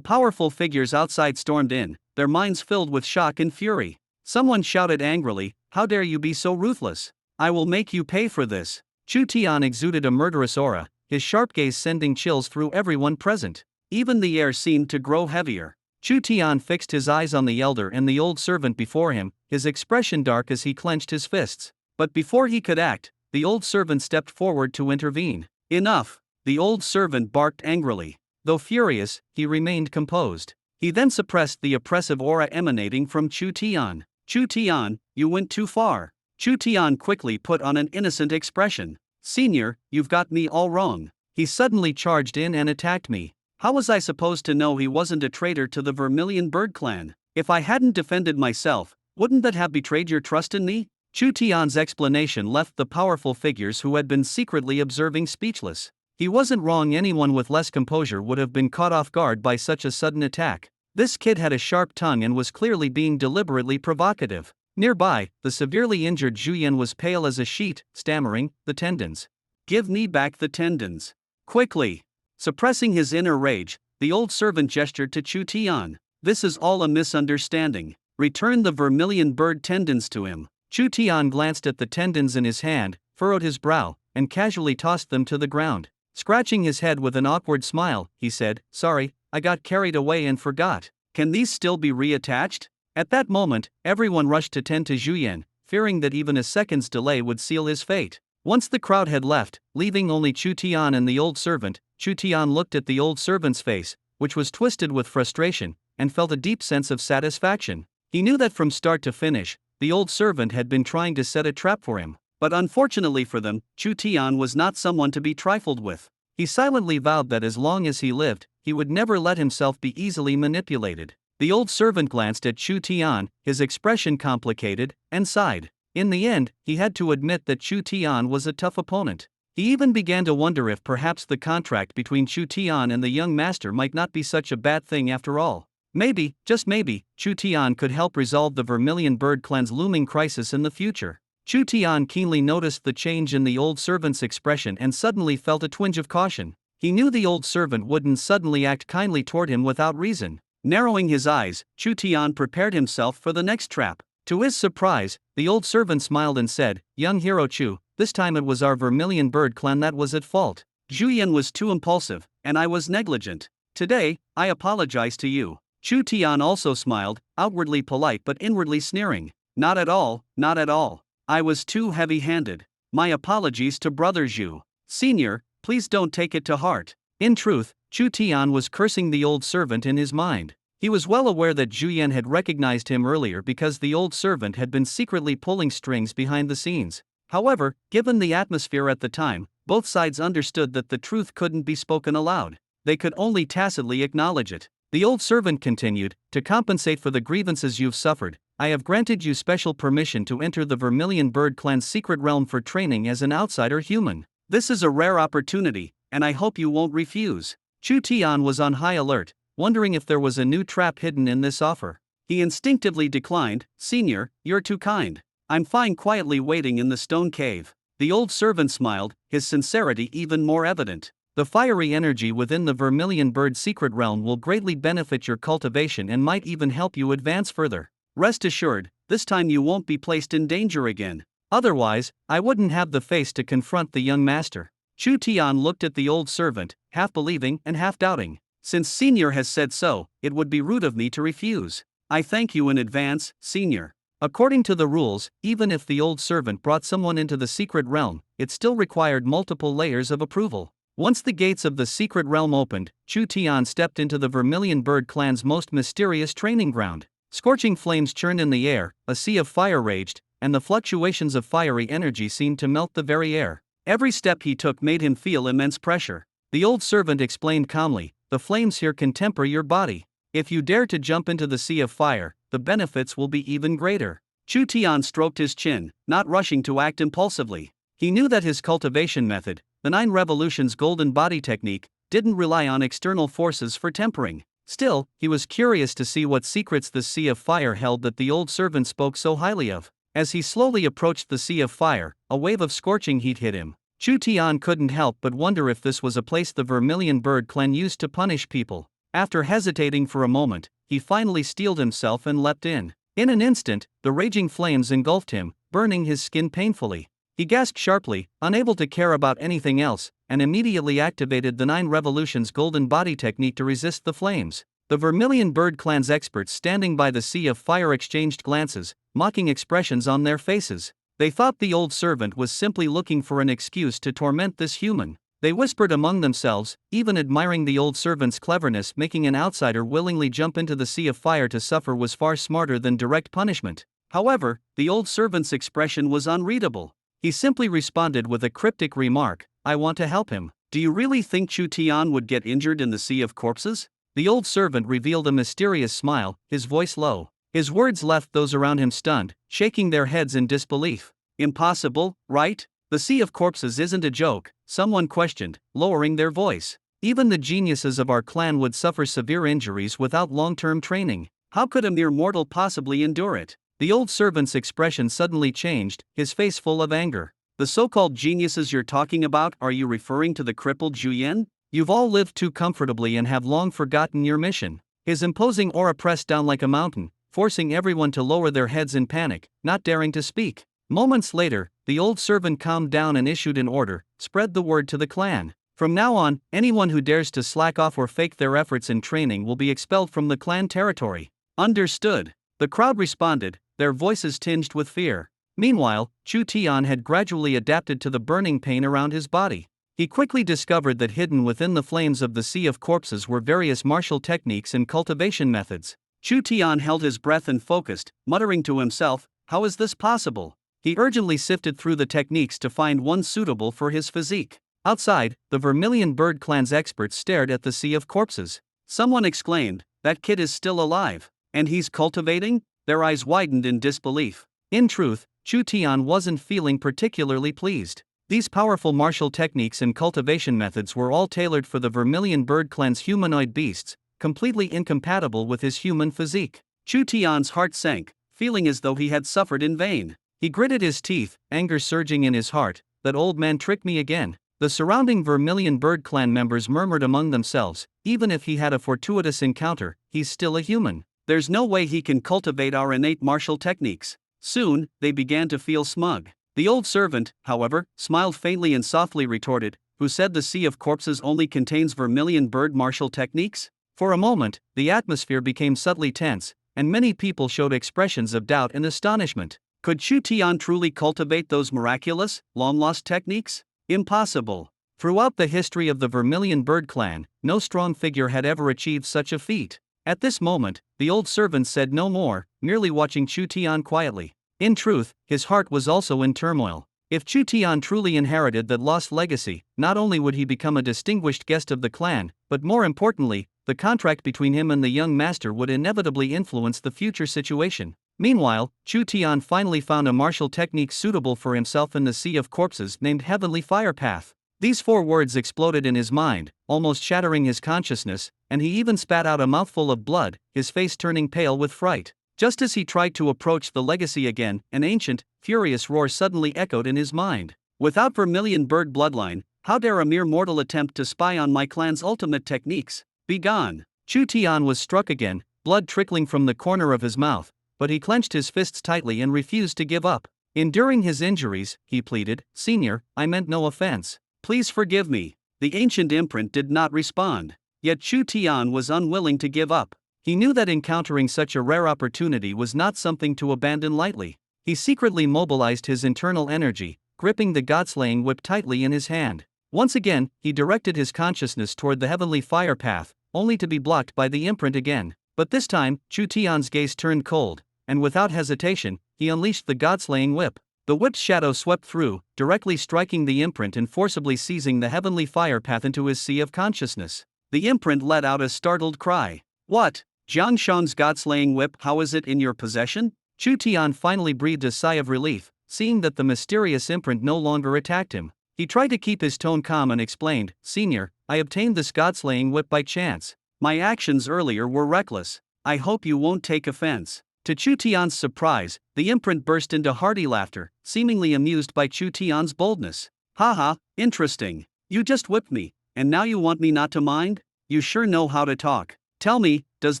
powerful figures outside stormed in, their minds filled with shock and fury. Someone shouted angrily, "How dare you be so ruthless? I will make you pay for this." Chu Tian exuded a murderous aura, his sharp gaze sending chills through everyone present. Even the air seemed to grow heavier. Chu Tian fixed his eyes on the elder and the old servant before him, his expression dark as he clenched his fists. But before he could act, the old servant stepped forward to intervene. "Enough!" The old servant barked angrily. Though furious, he remained composed. He then suppressed the oppressive aura emanating from Chu Tian. "Chu Tian, you went too far." Chu Tian quickly put on an innocent expression. "Senior, you've got me all wrong." He suddenly charged in and attacked me. How was I supposed to know he wasn't a traitor to the Vermilion Bird clan? If I hadn't defended myself, wouldn't that have betrayed your trust in me? Chu Tian's explanation left the powerful figures who had been secretly observing speechless. He wasn't wrong. Anyone with less composure would have been caught off guard by such a sudden attack. This kid had a sharp tongue and was clearly being deliberately provocative. Nearby, the severely injured Zhu Yan was pale as a sheet, stammering, "The tendons. Give me back the tendons. Quickly." Suppressing his inner rage, the old servant gestured to Chu Tian. "This is all a misunderstanding. Return the Vermilion Bird tendons to him." Chu Tian glanced at the tendons in his hand, furrowed his brow, and casually tossed them to the ground. Scratching his head with an awkward smile, he said, "Sorry, I got carried away and forgot. Can these still be reattached?" At that moment, everyone rushed to tend to Zhu Yan, fearing that even a second's delay would seal his fate. Once the crowd had left, leaving only Chu Tian and the old servant, Chu Tian looked at the old servant's face, which was twisted with frustration, and felt a deep sense of satisfaction. He knew that from start to finish, the old servant had been trying to set a trap for him. But unfortunately for them, Chu Tian was not someone to be trifled with. He silently vowed that as long as he lived, he would never let himself be easily manipulated. The old servant glanced at Chu Tian, his expression complicated, and sighed. In the end, he had to admit that Chu Tian was a tough opponent. He even began to wonder if perhaps the contract between Chu Tian and the young master might not be such a bad thing after all. Maybe, just maybe, Chu Tian could help resolve the Vermilion Bird clan's looming crisis in the future. Chu Tian keenly noticed the change in the old servant's expression and suddenly felt a twinge of caution. He knew the old servant wouldn't suddenly act kindly toward him without reason. Narrowing his eyes, Chu Tian prepared himself for the next trap. To his surprise, the old servant smiled and said, "Young hero Chu, this time it was our Vermilion Bird clan that was at fault. Zhu Yan was too impulsive, and I was negligent. Today, I apologize to you." Chu Tian also smiled, outwardly polite but inwardly sneering. "Not at all, not at all. I was too heavy-handed. My apologies to Brother Zhu. Senior, please don't take it to heart. In truth, Chu Tian was cursing the old servant in his mind. He was well aware that Zhu Yan had recognized him earlier because the old servant had been secretly pulling strings behind the scenes. However, given the atmosphere at the time, both sides understood that the truth couldn't be spoken aloud. They could only tacitly acknowledge it. The old servant continued, "To compensate for the grievances you've suffered, I have granted you special permission to enter the Vermilion Bird Clan's secret realm for training as an outsider human. This is a rare opportunity, and I hope you won't refuse." Chu Tian was on high alert, wondering if there was a new trap hidden in this offer. He instinctively declined. "Senior, you're too kind. I'm fine quietly waiting in the stone cave." The old servant smiled, his sincerity even more evident. "The fiery energy within the Vermilion Bird secret realm will greatly benefit your cultivation and might even help you advance further. Rest assured, this time you won't be placed in danger again. Otherwise, I wouldn't have the face to confront the young master." Chu Tian looked at the old servant, half believing and half doubting. "Since Senior has said so, it would be rude of me to refuse. I thank you in advance, Senior." According to the rules, even if the old servant brought someone into the secret realm, it still required multiple layers of approval. Once the gates of the secret realm opened, Chu Tian stepped into the Vermilion Bird Clan's most mysterious training ground. Scorching flames churned in the air, a sea of fire raged, and the fluctuations of fiery energy seemed to melt the very air. Every step he took made him feel immense pressure. The old servant explained calmly, "The flames here can temper your body. If you dare to jump into the sea of fire, the benefits will be even greater." Chu Tian stroked his chin, not rushing to act impulsively. He knew that his cultivation method, the 9 Revolutions Golden Body Technique, didn't rely on external forces for tempering. Still, he was curious to see what secrets the sea of fire held that the old servant spoke so highly of. As he slowly approached the sea of fire, a wave of scorching heat hit him. Chu Tian couldn't help but wonder if this was a place the Vermilion Bird Clan used to punish people. After hesitating for a moment, he finally steeled himself and leapt in. In an instant, the raging flames engulfed him, burning his skin painfully. He gasped sharply, unable to care about anything else, and immediately activated the 9 Revolutions Golden Body Technique to resist the flames. The Vermilion Bird Clan's experts standing by the sea of fire exchanged glances, mocking expressions on their faces. They thought the old servant was simply looking for an excuse to torment this human. They whispered among themselves, even admiring the old servant's cleverness. Making an outsider willingly jump into the sea of fire to suffer was far smarter than direct punishment. However, the old servant's expression was unreadable. He simply responded with a cryptic remark, "I want to help him." "Do you really think Chu Tian would get injured in the sea of corpses?" The old servant revealed a mysterious smile, his voice low. His words left those around him stunned, shaking their heads in disbelief. "Impossible, right? The sea of corpses isn't a joke," someone questioned, lowering their voice. "Even the geniuses of our clan would suffer severe injuries without long-term training. How could a mere mortal possibly endure it?" The old servant's expression suddenly changed, his face full of anger. "The so-called geniuses you're talking about, are you referring to the crippled Zhu Yan? You've all lived too comfortably and have long forgotten your mission." His imposing aura pressed down like a mountain, forcing everyone to lower their heads in panic, not daring to speak. Moments later, the old servant calmed down and issued an order, "Spread the word to the clan. From now on, anyone who dares to slack off or fake their efforts in training will be expelled from the clan territory." "Understood." The crowd responded, their voices tinged with fear. Meanwhile, Chu Tian had gradually adapted to the burning pain around his body. He quickly discovered that hidden within the flames of the sea of corpses were various martial techniques and cultivation methods. Chu Tian held his breath and focused, muttering to himself, "How is this possible?" He urgently sifted through the techniques to find one suitable for his physique. Outside, the Vermilion Bird Clan's experts stared at the sea of corpses. Someone exclaimed, "That kid is still alive. And he's cultivating?" Their eyes widened in disbelief. In truth, Chu Tian wasn't feeling particularly pleased. These powerful martial techniques and cultivation methods were all tailored for the Vermilion Bird Clan's humanoid beasts, completely incompatible with his human physique. Chu Tian's heart sank, feeling as though he had suffered in vain. He gritted his teeth, anger surging in his heart. "That old man tricked me again." The surrounding Vermilion Bird Clan members murmured among themselves, "Even if he had a fortuitous encounter, he's still a human. There's no way he can cultivate our innate martial techniques." Soon, they began to feel smug. The old servant, however, smiled faintly and softly retorted, "Who said the sea of corpses only contains Vermilion Bird martial techniques?" For a moment, the atmosphere became subtly tense, and many people showed expressions of doubt and astonishment. Could Chu Tian truly cultivate those miraculous, long-lost techniques? Impossible. Throughout the history of the Vermilion Bird clan, no strong figure had ever achieved such a feat. At this moment, the old servant said no more, merely watching Chu Tian quietly. In truth, his heart was also in turmoil. If Chu Tian truly inherited that lost legacy, not only would he become a distinguished guest of the clan, but more importantly, the contract between him and the young master would inevitably influence the future situation. Meanwhile, Chu Tian finally found a martial technique suitable for himself in the Sea of Corpses named Heavenly Fire Path. These 4 words exploded in his mind, almost shattering his consciousness, and he even spat out a mouthful of blood, his face turning pale with fright. Just as he tried to approach the legacy again, an ancient, furious roar suddenly echoed in his mind. Without Vermilion Bird bloodline, how dare a mere mortal attempt to spy on my clan's ultimate techniques? Begone! Chu Tian was struck again, blood trickling from the corner of his mouth, but he clenched his fists tightly and refused to give up. Enduring his injuries, he pleaded, "Senior, I meant no offense. Please forgive me." The ancient imprint did not respond. Yet Chu Tian was unwilling to give up. He knew that encountering such a rare opportunity was not something to abandon lightly. He secretly mobilized his internal energy, gripping the godslaying whip tightly in his hand. Once again, he directed his consciousness toward the Heavenly Fire Path, only to be blocked by the imprint again. But this time, Chu Tian's gaze turned cold, and without hesitation, he unleashed the godslaying whip. The whip's shadow swept through, directly striking the imprint and forcibly seizing the Heavenly Fire Path into his sea of consciousness. The imprint let out a startled cry. "What? Jiang Shan's godslaying whip, how is it in your possession?" Chu Tian finally breathed a sigh of relief, seeing that the mysterious imprint no longer attacked him. He tried to keep his tone calm and explained, "Senior, I obtained this godslaying whip by chance. My actions earlier were reckless. I hope you won't take offense." To Chu Tian's surprise, the imprint burst into hearty laughter, seemingly amused by Chu Tian's boldness. "Haha, interesting. You just whipped me, and now you want me not to mind? You sure know how to talk. Tell me, does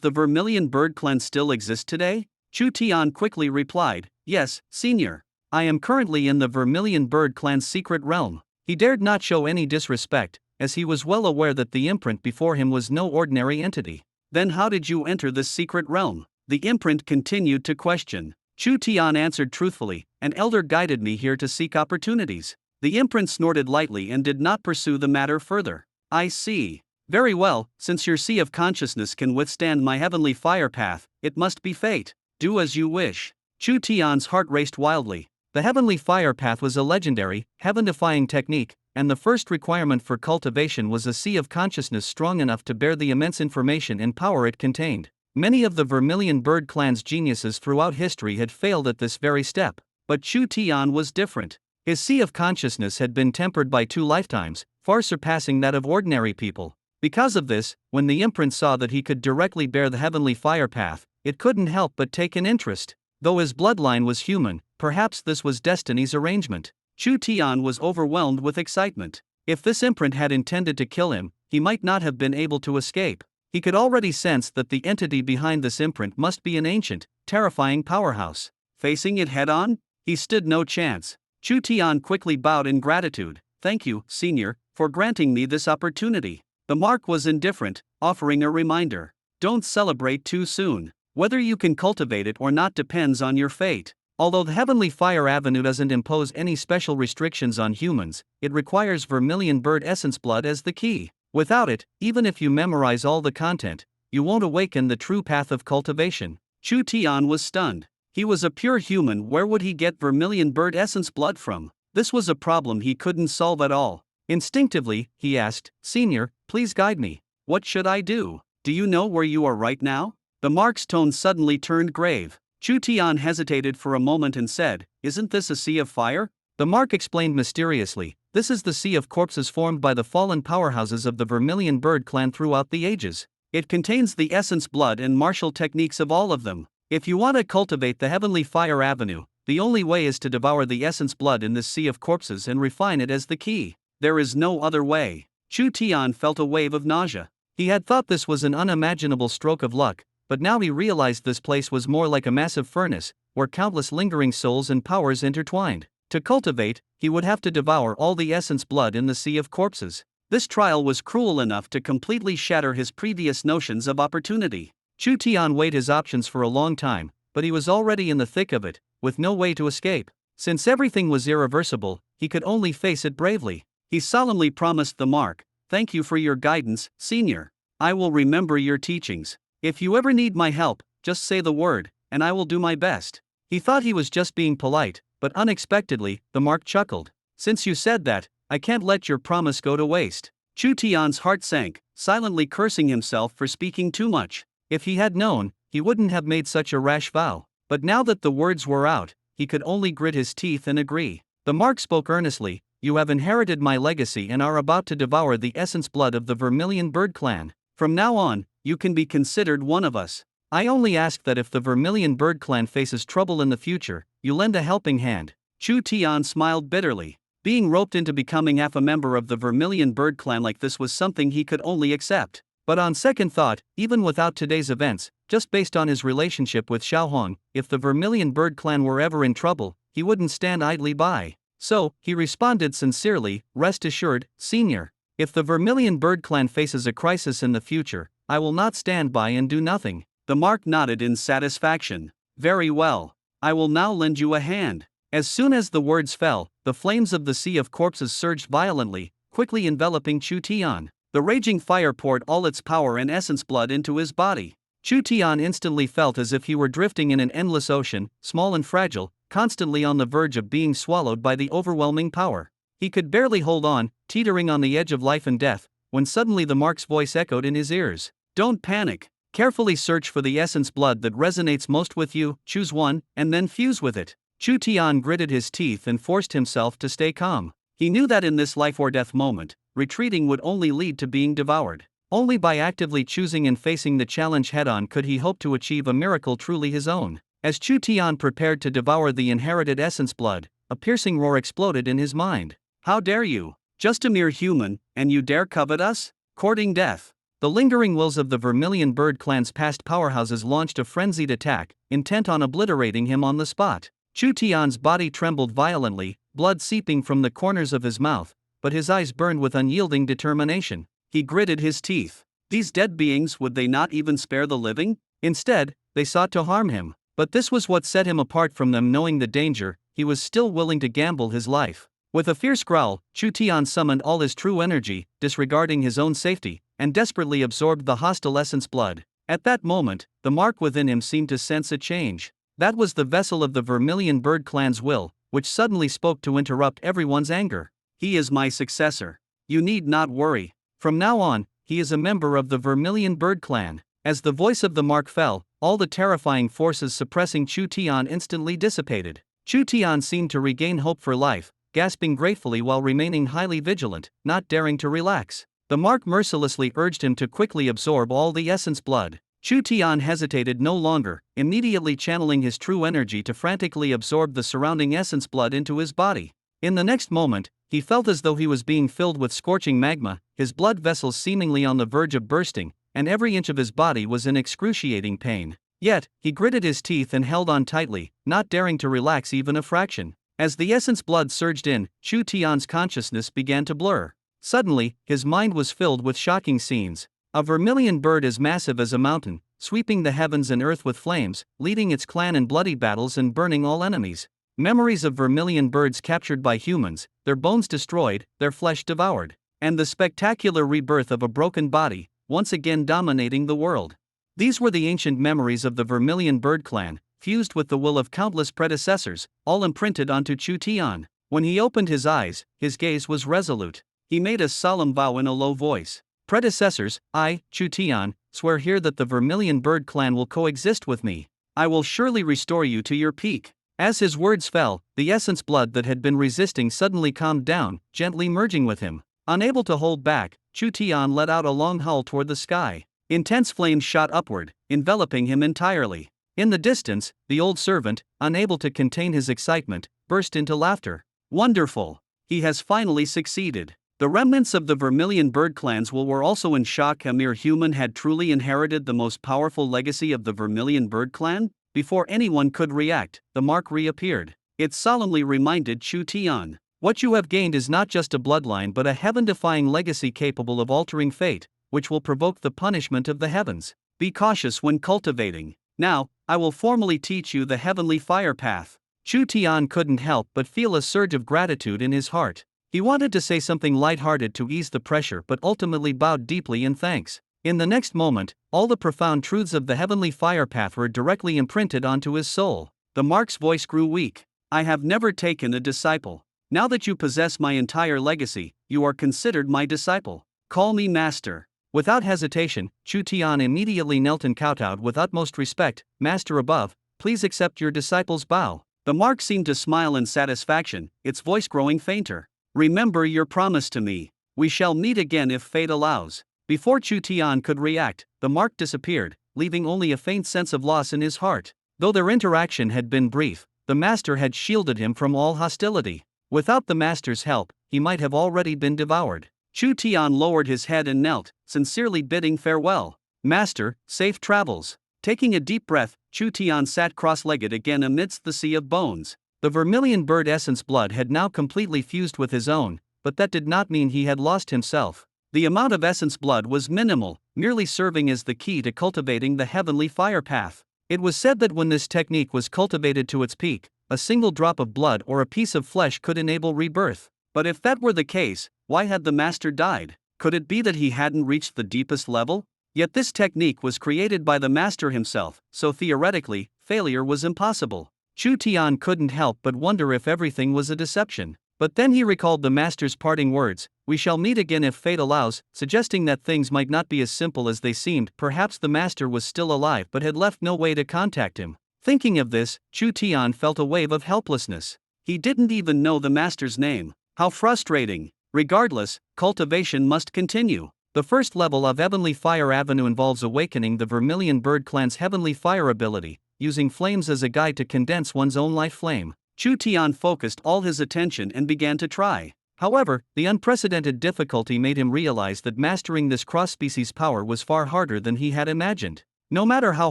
the Vermilion Bird clan still exist today?" Chu Tian quickly replied, "Yes, Senior. I am currently in the Vermilion Bird clan's secret realm." He dared not show any disrespect, as he was well aware that the imprint before him was no ordinary entity. "Then how did you enter this secret realm?" The imprint continued to question. Chu Tian answered truthfully, "An elder guided me here to seek opportunities." The imprint snorted lightly and did not pursue the matter further. "I see. Very well, since your sea of consciousness can withstand my Heavenly Fire Path, it must be fate. Do as you wish." Chu Tian's heart raced wildly. The Heavenly Fire Path was a legendary, heaven-defying technique, and the first requirement for cultivation was a sea of consciousness strong enough to bear the immense information and power it contained. Many of the Vermilion Bird clan's geniuses throughout history had failed at this very step, but Chu Tian was different. His sea of consciousness had been tempered by 2 lifetimes, far surpassing that of ordinary people. Because of this, when the imprint saw that he could directly bear the Heavenly Fire Path, it couldn't help but take an interest. Though his bloodline was human, perhaps this was destiny's arrangement. Chu Tian was overwhelmed with excitement. If this imprint had intended to kill him, he might not have been able to escape. He could already sense that the entity behind this imprint must be an ancient, terrifying powerhouse. Facing it head-on, he stood no chance. Chu Tian quickly bowed in gratitude. "Thank you, Senior, for granting me this opportunity." The mark was indifferent, offering a reminder. "Don't celebrate too soon. Whether you can cultivate it or not depends on your fate." Although the Heavenly Fire Avenue doesn't impose any special restrictions on humans, it requires Vermilion Bird Essence Blood as the key. Without it, even if you memorize all the content, you won't awaken the true path of cultivation. Chu Tian was stunned. He was a pure human, where would he get Vermilion Bird Essence Blood from? This was a problem he couldn't solve at all. Instinctively, he asked, "Senior, please guide me. What should I do? Do you know where you are right now?" The mark's tone suddenly turned grave. Chu Tian hesitated for a moment and said, "Isn't this a sea of fire?" The mark explained mysteriously, "This is the sea of corpses formed by the fallen powerhouses of the Vermilion Bird clan throughout the ages. It contains the essence blood and martial techniques of all of them. If you want to cultivate the Heavenly Fire Avenue, the only way is to devour the essence blood in this sea of corpses and refine it as the key. There is no other way." Chu Tian felt a wave of nausea. He had thought this was an unimaginable stroke of luck, but now he realized this place was more like a massive furnace, where countless lingering souls and powers intertwined. To cultivate, he would have to devour all the essence blood in the sea of corpses. This trial was cruel enough to completely shatter his previous notions of opportunity. Chu Tian weighed his options for a long time, but he was already in the thick of it, with no way to escape. Since everything was irreversible, he could only face it bravely. He solemnly promised the mark, "Thank you for your guidance, Senior. I will remember your teachings. If you ever need my help, just say the word, and I will do my best." He thought he was just being polite, but unexpectedly, the mark chuckled. "Since you said that, I can't let your promise go to waste." Chu Tian's heart sank, silently cursing himself for speaking too much. If he had known, he wouldn't have made such a rash vow. But now that the words were out, he could only grit his teeth and agree. The mark spoke earnestly, "You have inherited my legacy and are about to devour the essence blood of the Vermilion Bird clan. From now on, you can be considered one of us. I only ask that if the Vermilion Bird clan faces trouble in the future, you lend a helping hand." Chu Tian smiled bitterly. Being roped into becoming half a member of the Vermilion Bird clan like this was something he could only accept. But on second thought, even without today's events, just based on his relationship with Xiaohong, if the Vermilion Bird clan were ever in trouble, he wouldn't stand idly by. So, he responded sincerely, "Rest assured, Senior. If the Vermilion Bird clan faces a crisis in the future, I will not stand by and do nothing." The mark nodded in satisfaction. "Very well. I will now lend you a hand." As soon as the words fell, the flames of the sea of corpses surged violently, quickly enveloping Chu Tian. The raging fire poured all its power and essence blood into his body. Chu Tian instantly felt as if he were drifting in an endless ocean, small and fragile, constantly on the verge of being swallowed by the overwhelming power. He could barely hold on, teetering on the edge of life and death, when suddenly the mark's voice echoed in his ears. "Don't panic. Carefully search for the essence blood that resonates most with you, choose one, and then fuse with it." Chu Tian gritted his teeth and forced himself to stay calm. He knew that in this life or death moment, retreating would only lead to being devoured. Only by actively choosing and facing the challenge head-on could he hope to achieve a miracle truly his own. As Chu Tian prepared to devour the inherited essence blood, a piercing roar exploded in his mind. "How dare you? Just a mere human, and you dare covet us? Courting death." The lingering wills of the Vermilion Bird clan's past powerhouses launched a frenzied attack, intent on obliterating him on the spot. Chu Tian's body trembled violently, blood seeping from the corners of his mouth, but his eyes burned with unyielding determination. He gritted his teeth. These dead beings, would they not even spare the living? Instead, they sought to harm him. But this was what set him apart from them. Knowing the danger, he was still willing to gamble his life. With a fierce growl, Chu Tian summoned all his true energy, disregarding his own safety, and desperately absorbed the hostile essence blood. At that moment, the mark within him seemed to sense a change. That was the vessel of the Vermilion Bird clan's will, which suddenly spoke to interrupt everyone's anger. "He is my successor. You need not worry. From now on, he is a member of the Vermilion Bird clan." As the voice of the mark fell, all the terrifying forces suppressing Chu Tian instantly dissipated. Chu Tian seemed to regain hope for life, gasping gratefully while remaining highly vigilant, not daring to relax. The mark mercilessly urged him to quickly absorb all the essence blood. Chu Tian hesitated no longer, immediately channeling his true energy to frantically absorb the surrounding essence blood into his body. In the next moment, he felt as though he was being filled with scorching magma, his blood vessels seemingly on the verge of bursting, and every inch of his body was in excruciating pain. Yet, he gritted his teeth and held on tightly, not daring to relax even a fraction. As the essence blood surged in, Chu Tian's consciousness began to blur. Suddenly, his mind was filled with shocking scenes. A vermilion bird as massive as a mountain, sweeping the heavens and earth with flames, leading its clan in bloody battles and burning all enemies. Memories of vermilion birds captured by humans, their bones destroyed, their flesh devoured. And the spectacular rebirth of a broken body, once again dominating the world. These were the ancient memories of the Vermilion Bird clan, fused with the will of countless predecessors, all imprinted onto Chu Tian. When he opened his eyes, his gaze was resolute. He made a solemn vow in a low voice. "Predecessors, I, Chu Tian, swear here that the Vermilion Bird clan will coexist with me. I will surely restore you to your peak." As his words fell, the essence blood that had been resisting suddenly calmed down, gently merging with him. Unable to hold back, Chu Tian let out a long howl toward the sky. Intense flames shot upward, enveloping him entirely. In the distance, the old servant, unable to contain his excitement, burst into laughter. "Wonderful! He has finally succeeded." The remnants of the Vermilion Bird clans were also in shock. A mere human had truly inherited the most powerful legacy of the Vermilion Bird clan? Before anyone could react, the mark reappeared. It solemnly reminded Chu Tian, "What you have gained is not just a bloodline but a heaven-defying legacy capable of altering fate, which will provoke the punishment of the heavens. Be cautious when cultivating. Now, I will formally teach you the heavenly fire path." Chu Tian couldn't help but feel a surge of gratitude in his heart. He wanted to say something light-hearted to ease the pressure but ultimately bowed deeply in thanks. In the next moment, all the profound truths of the heavenly fire path were directly imprinted onto his soul. The monk's voice grew weak. I have never taken a disciple. Now that you possess my entire legacy, you are considered my disciple. Call me master. Without hesitation, Chu Tian immediately knelt and kowtowed with utmost respect. Master above, please accept your disciple's bow. The monk seemed to smile in satisfaction, its voice growing fainter. Remember your promise to me. We shall meet again if fate allows. Before Chu Tian could react, the monk disappeared, leaving only a faint sense of loss in his heart. Though their interaction had been brief, the master had shielded him from all hostility. Without the master's help, he might have already been devoured. Chu Tian lowered his head and knelt, sincerely bidding farewell. Master, safe travels. Taking a deep breath, Chu Tian sat cross-legged again amidst the sea of bones. The vermilion bird essence blood had now completely fused with his own, but that did not mean he had lost himself. The amount of essence blood was minimal, merely serving as the key to cultivating the heavenly fire path. It was said that when this technique was cultivated to its peak, a single drop of blood or a piece of flesh could enable rebirth. But if that were the case, why had the master died? Could it be that he hadn't reached the deepest level? Yet this technique was created by the master himself, so theoretically, failure was impossible. Chu Tian couldn't help but wonder if everything was a deception. But then he recalled the master's parting words, "We shall meet again if fate allows," suggesting that things might not be as simple as they seemed. Perhaps the master was still alive but had left no way to contact him. Thinking of this, Chu Tian felt a wave of helplessness. He didn't even know the master's name. How frustrating. Regardless, cultivation must continue. The first level of Heavenly Fire Avenue involves awakening the Vermilion Bird Clan's Heavenly Fire ability, using flames as a guide to condense one's own life flame. Chu Tian focused all his attention and began to try. However, the unprecedented difficulty made him realize that mastering this cross-species power was far harder than he had imagined. No matter how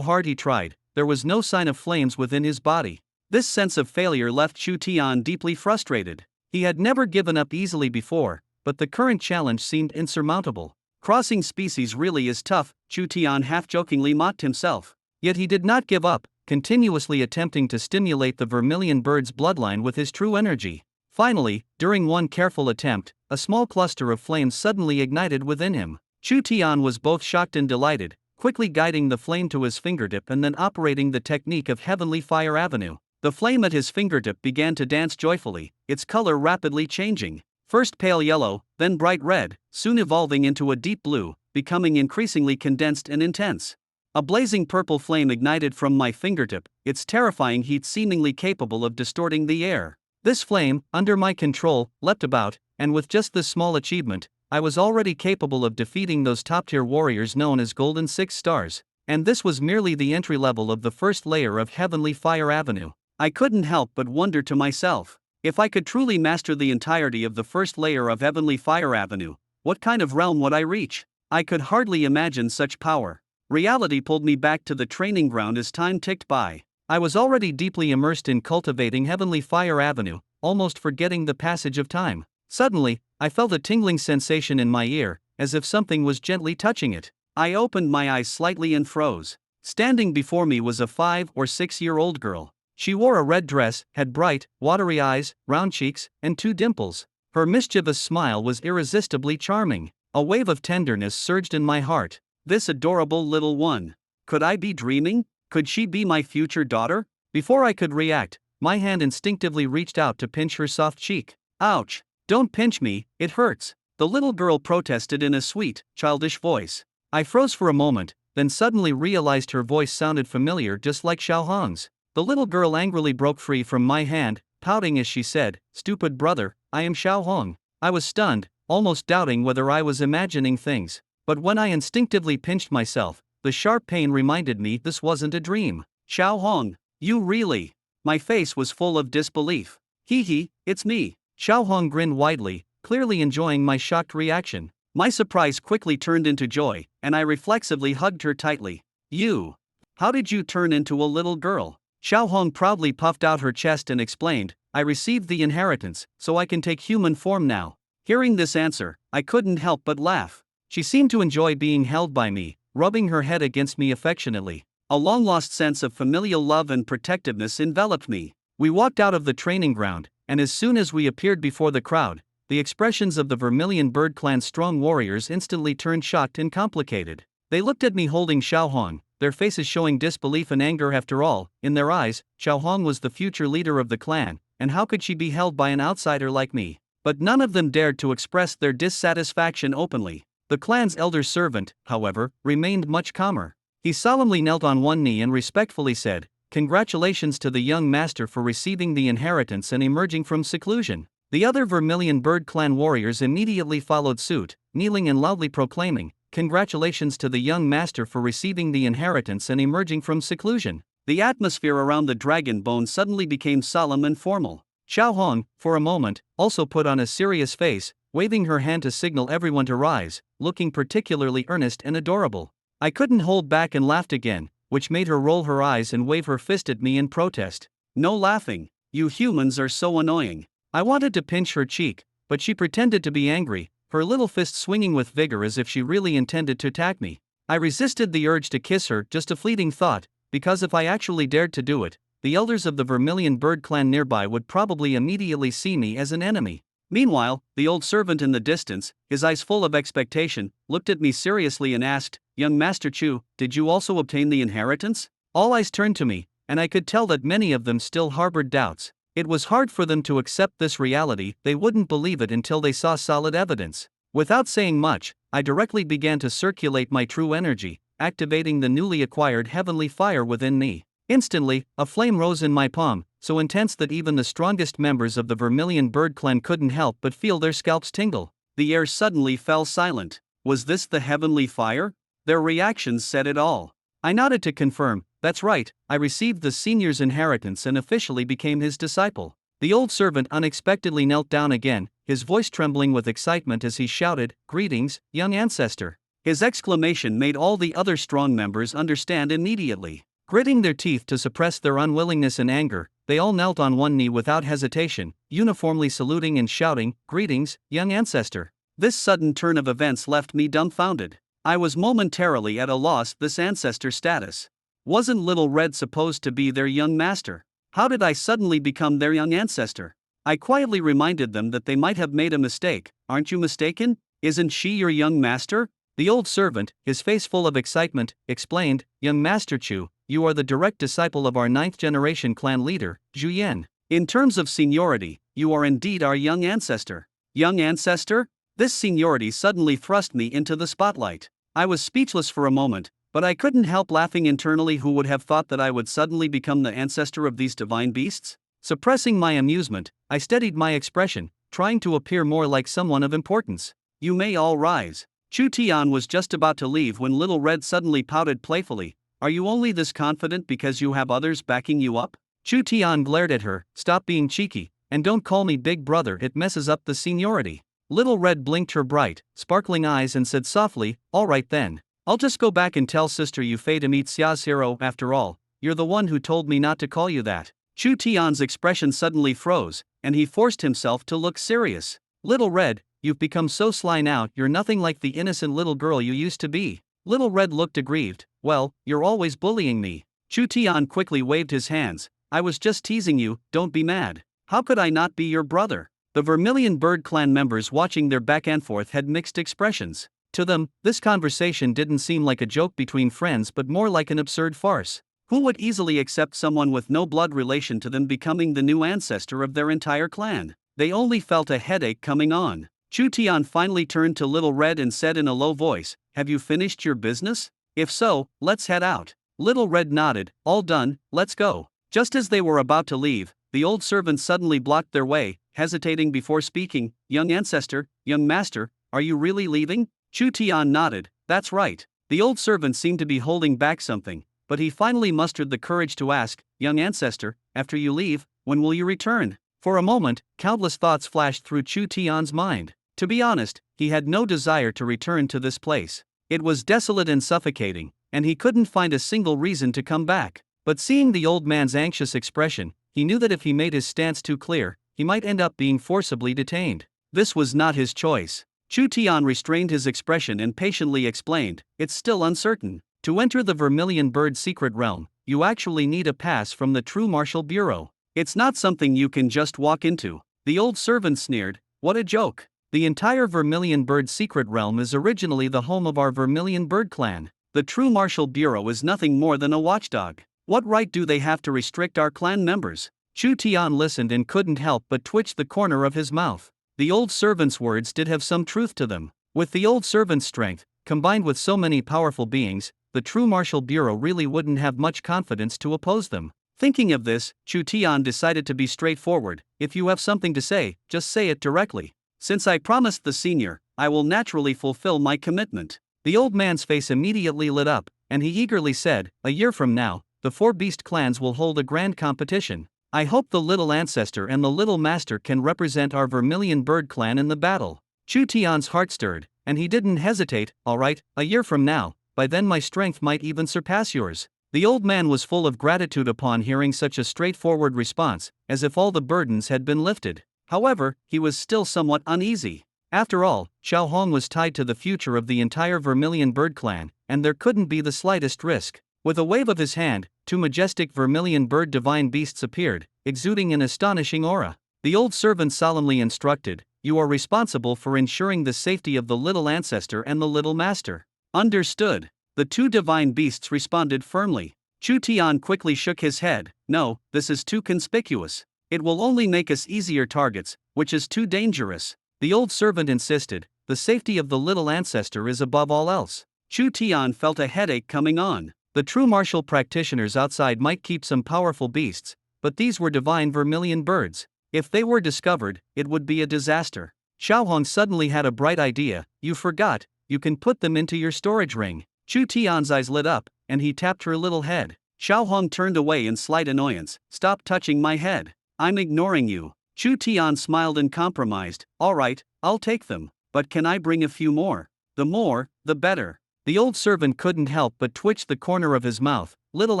hard he tried, there was no sign of flames within his body. This sense of failure left Chu Tian deeply frustrated. He had never given up easily before, but the current challenge seemed insurmountable. Crossing species really is tough, Chu Tian half-jokingly mocked himself. Yet he did not give up, continuously attempting to stimulate the vermilion bird's bloodline with his true energy. Finally, during one careful attempt, a small cluster of flames suddenly ignited within him. Chu Tian was both shocked and delighted, quickly guiding the flame to his fingertip and then operating the technique of Heavenly Fire Avenue. The flame at his fingertip began to dance joyfully, its color rapidly changing. First pale yellow, then bright red, soon evolving into a deep blue, becoming increasingly condensed and intense. A blazing purple flame ignited from my fingertip, its terrifying heat seemingly capable of distorting the air. This flame, under my control, leapt about, and with just this small achievement, I was already capable of defeating those top-tier warriors known as Golden Six Stars. And this was merely the entry level of the first layer of Heavenly Fire Avenue. I couldn't help but wonder to myself, if I could truly master the entirety of the first layer of Heavenly Fire Avenue, what kind of realm would I reach? I could hardly imagine such power. Reality pulled me back to the training ground as time ticked by. I was already deeply immersed in cultivating Heavenly Fire Avenue, almost forgetting the passage of time. Suddenly, I felt a tingling sensation in my ear, as if something was gently touching it. I opened my eyes slightly and froze. Standing before me was a 5 or 6-year-old girl. She wore a red dress, had bright, watery eyes, round cheeks, and 2 dimples. Her mischievous smile was irresistibly charming. A wave of tenderness surged in my heart. This adorable little one. Could I be dreaming? Could she be my future daughter? Before I could react, my hand instinctively reached out to pinch her soft cheek. Ouch! Don't pinch me, it hurts, the little girl protested in a sweet, childish voice. I froze for a moment, then suddenly realized her voice sounded familiar, just like Xiaohong's. The little girl angrily broke free from my hand, pouting as she said, "Stupid brother, I am Xiaohong." I was stunned, almost doubting whether I was imagining things. But when I instinctively pinched myself, the sharp pain reminded me this wasn't a dream. "Xiaohong, you really?" My face was full of disbelief. "Hee, it's me." Xiaohong grinned widely, clearly enjoying my shocked reaction. My surprise quickly turned into joy, and I reflexively hugged her tightly. "You? How did you turn into a little girl?" Xiaohong proudly puffed out her chest and explained, "I received the inheritance, so I can take human form now." Hearing this answer, I couldn't help but laugh. She seemed to enjoy being held by me, rubbing her head against me affectionately. A long-lost sense of familial love and protectiveness enveloped me. We walked out of the training ground, and as soon as we appeared before the crowd, the expressions of the Vermilion Bird Clan's strong warriors instantly turned shocked and complicated. They looked at me holding Xiaohong, their faces showing disbelief and anger. After all, in their eyes, Xiaohong was the future leader of the clan, and how could she be held by an outsider like me? But none of them dared to express their dissatisfaction openly. The clan's elder servant, however, remained much calmer. He solemnly knelt on one knee and respectfully said, "Congratulations to the young master for receiving the inheritance and emerging from seclusion." The other Vermilion Bird Clan warriors immediately followed suit, kneeling and loudly proclaiming, "Congratulations to the young master for receiving the inheritance and emerging from seclusion." The atmosphere around the dragon bone suddenly became solemn and formal. Xiaohong, for a moment, also put on a serious face, waving her hand to signal everyone to rise, looking particularly earnest and adorable. I couldn't hold back and laughed again, which made her roll her eyes and wave her fist at me in protest. "No laughing, you humans are so annoying." I wanted to pinch her cheek, but she pretended to be angry, her little fist swinging with vigor as if she really intended to attack me. I resisted the urge to kiss her, just a fleeting thought, because if I actually dared to do it, the elders of the Vermilion Bird Clan nearby would probably immediately see me as an enemy. Meanwhile, the old servant in the distance, his eyes full of expectation, looked at me seriously and asked, "Young Master Chu, did you also obtain the inheritance?" All eyes turned to me, and I could tell that many of them still harbored doubts. It was hard for them to accept this reality. They wouldn't believe it until they saw solid evidence. Without saying much, I directly began to circulate my true energy, activating the newly acquired heavenly fire within me. Instantly, a flame rose in my palm, so intense that even the strongest members of the Vermilion Bird Clan couldn't help but feel their scalps tingle. The air suddenly fell silent. Was this the heavenly fire? Their reactions said it all. I nodded to confirm, "That's right, I received the senior's inheritance and officially became his disciple." The old servant unexpectedly knelt down again, his voice trembling with excitement as he shouted, "Greetings, young ancestor." His exclamation made all the other strong members understand immediately. Gritting their teeth to suppress their unwillingness and anger, they all knelt on one knee without hesitation, uniformly saluting and shouting, "Greetings, young ancestor." This sudden turn of events left me dumbfounded. I was momentarily at a loss. This ancestor status. Wasn't Little Red supposed to be their young master? How did I suddenly become their young ancestor? I quietly reminded them that they might have made a mistake. "Aren't you mistaken? Isn't she your young master?" The old servant, his face full of excitement, explained, "Young Master Chu, you are the direct disciple of our 9th generation clan leader, Zhu Yan. In terms of seniority, you are indeed our young ancestor." Young ancestor? This seniority suddenly thrust me into the spotlight. I was speechless for a moment, but I couldn't help laughing internally. Who would have thought that I would suddenly become the ancestor of these divine beasts? Suppressing my amusement, I steadied my expression, trying to appear more like someone of importance. "You may all rise." Chu Tian was just about to leave when Little Red suddenly pouted playfully, "Are you only this confident because you have others backing you up?" Chu Tian glared at her, "Stop being cheeky, and don't call me big brother, it messes up the seniority." Little Red blinked her bright, sparkling eyes and said softly, "All right then. I'll just go back and tell sister you fade to meet Xia's hero. After all, you're the one who told me not to call you that." Chu Tian's expression suddenly froze, and he forced himself to look serious. "Little Red, you've become so sly now. You're nothing like the innocent little girl you used to be." Little Red looked aggrieved. "Well, you're always bullying me." Chu Tian quickly waved his hands. "I was just teasing you, don't be mad. How could I not be your brother?" The Vermilion Bird Clan members watching their back and forth had mixed expressions. To them, this conversation didn't seem like a joke between friends but more like an absurd farce. Who would easily accept someone with no blood relation to them becoming the new ancestor of their entire clan? They only felt a headache coming on. Chu Tian finally turned to Little Red and said in a low voice, "Have you finished your business? If so, let's head out." Little Red nodded, "All done, let's go." Just as they were about to leave, the old servant suddenly blocked their way, hesitating before speaking. "Young ancestor, young master, are you really leaving?" Chu Tian nodded, "That's right." The old servant seemed to be holding back something, but he finally mustered the courage to ask, "Young ancestor, after you leave, when will you return?" For a moment, countless thoughts flashed through Chu Tian's mind. To be honest, he had no desire to return to this place. It was desolate and suffocating, and he couldn't find a single reason to come back. But seeing the old man's anxious expression, he knew that if he made his stance too clear, he might end up being forcibly detained. This was not his choice. Chu Tian restrained his expression and patiently explained, "It's still uncertain. To enter the Vermilion Bird secret realm, you actually need a pass from the True Martial Bureau. It's not something you can just walk into. The old servant sneered, what a joke. The entire Vermilion Bird secret realm is originally the home of our Vermilion Bird clan. The true Martial Bureau is nothing more than a watchdog. What right do they have to restrict our clan members? Chu Tian listened and couldn't help but twitch the corner of his mouth. The old servant's words did have some truth to them. With the old servant's strength, combined with so many powerful beings, the true Martial Bureau really wouldn't have much confidence to oppose them. Thinking of this, Chu Tian decided to be straightforward. If you have something to say, just say it directly. Since I promised the senior, I will naturally fulfill my commitment. The old man's face immediately lit up, and he eagerly said, a year from now, the 4 beast clans will hold a grand competition. I hope the little ancestor and the little master can represent our Vermilion Bird clan in the battle. Chu Tian's heart stirred, and he didn't hesitate. All right, a year from now, by then my strength might even surpass yours. The old man was full of gratitude upon hearing such a straightforward response, as if all the burdens had been lifted. However, he was still somewhat uneasy. After all, Xiao Hong was tied to the future of the entire Vermilion Bird clan, and there couldn't be the slightest risk. With a wave of his hand, 2 majestic Vermilion Bird divine beasts appeared, exuding an astonishing aura. The old servant solemnly instructed, you are responsible for ensuring the safety of the little ancestor and the little master. Understood. The 2 divine beasts responded firmly. Chu Tian quickly shook his head, no, this is too conspicuous. It will only make us easier targets, which is too dangerous. The old servant insisted, the safety of the little ancestor is above all else. Chu Tian felt a headache coming on. The true martial practitioners outside might keep some powerful beasts, but these were divine Vermilion birds. If they were discovered, it would be a disaster. Xiao Hong suddenly had a bright idea, you forgot, you can put them into your storage ring. Chu Tian's eyes lit up, and he tapped her little head. Xiao Hong turned away in slight annoyance, stop touching my head. I'm ignoring you. Chu Tian smiled and compromised, alright, I'll take them, but can I bring a few more? The more, the better. The old servant couldn't help but twitch the corner of his mouth, little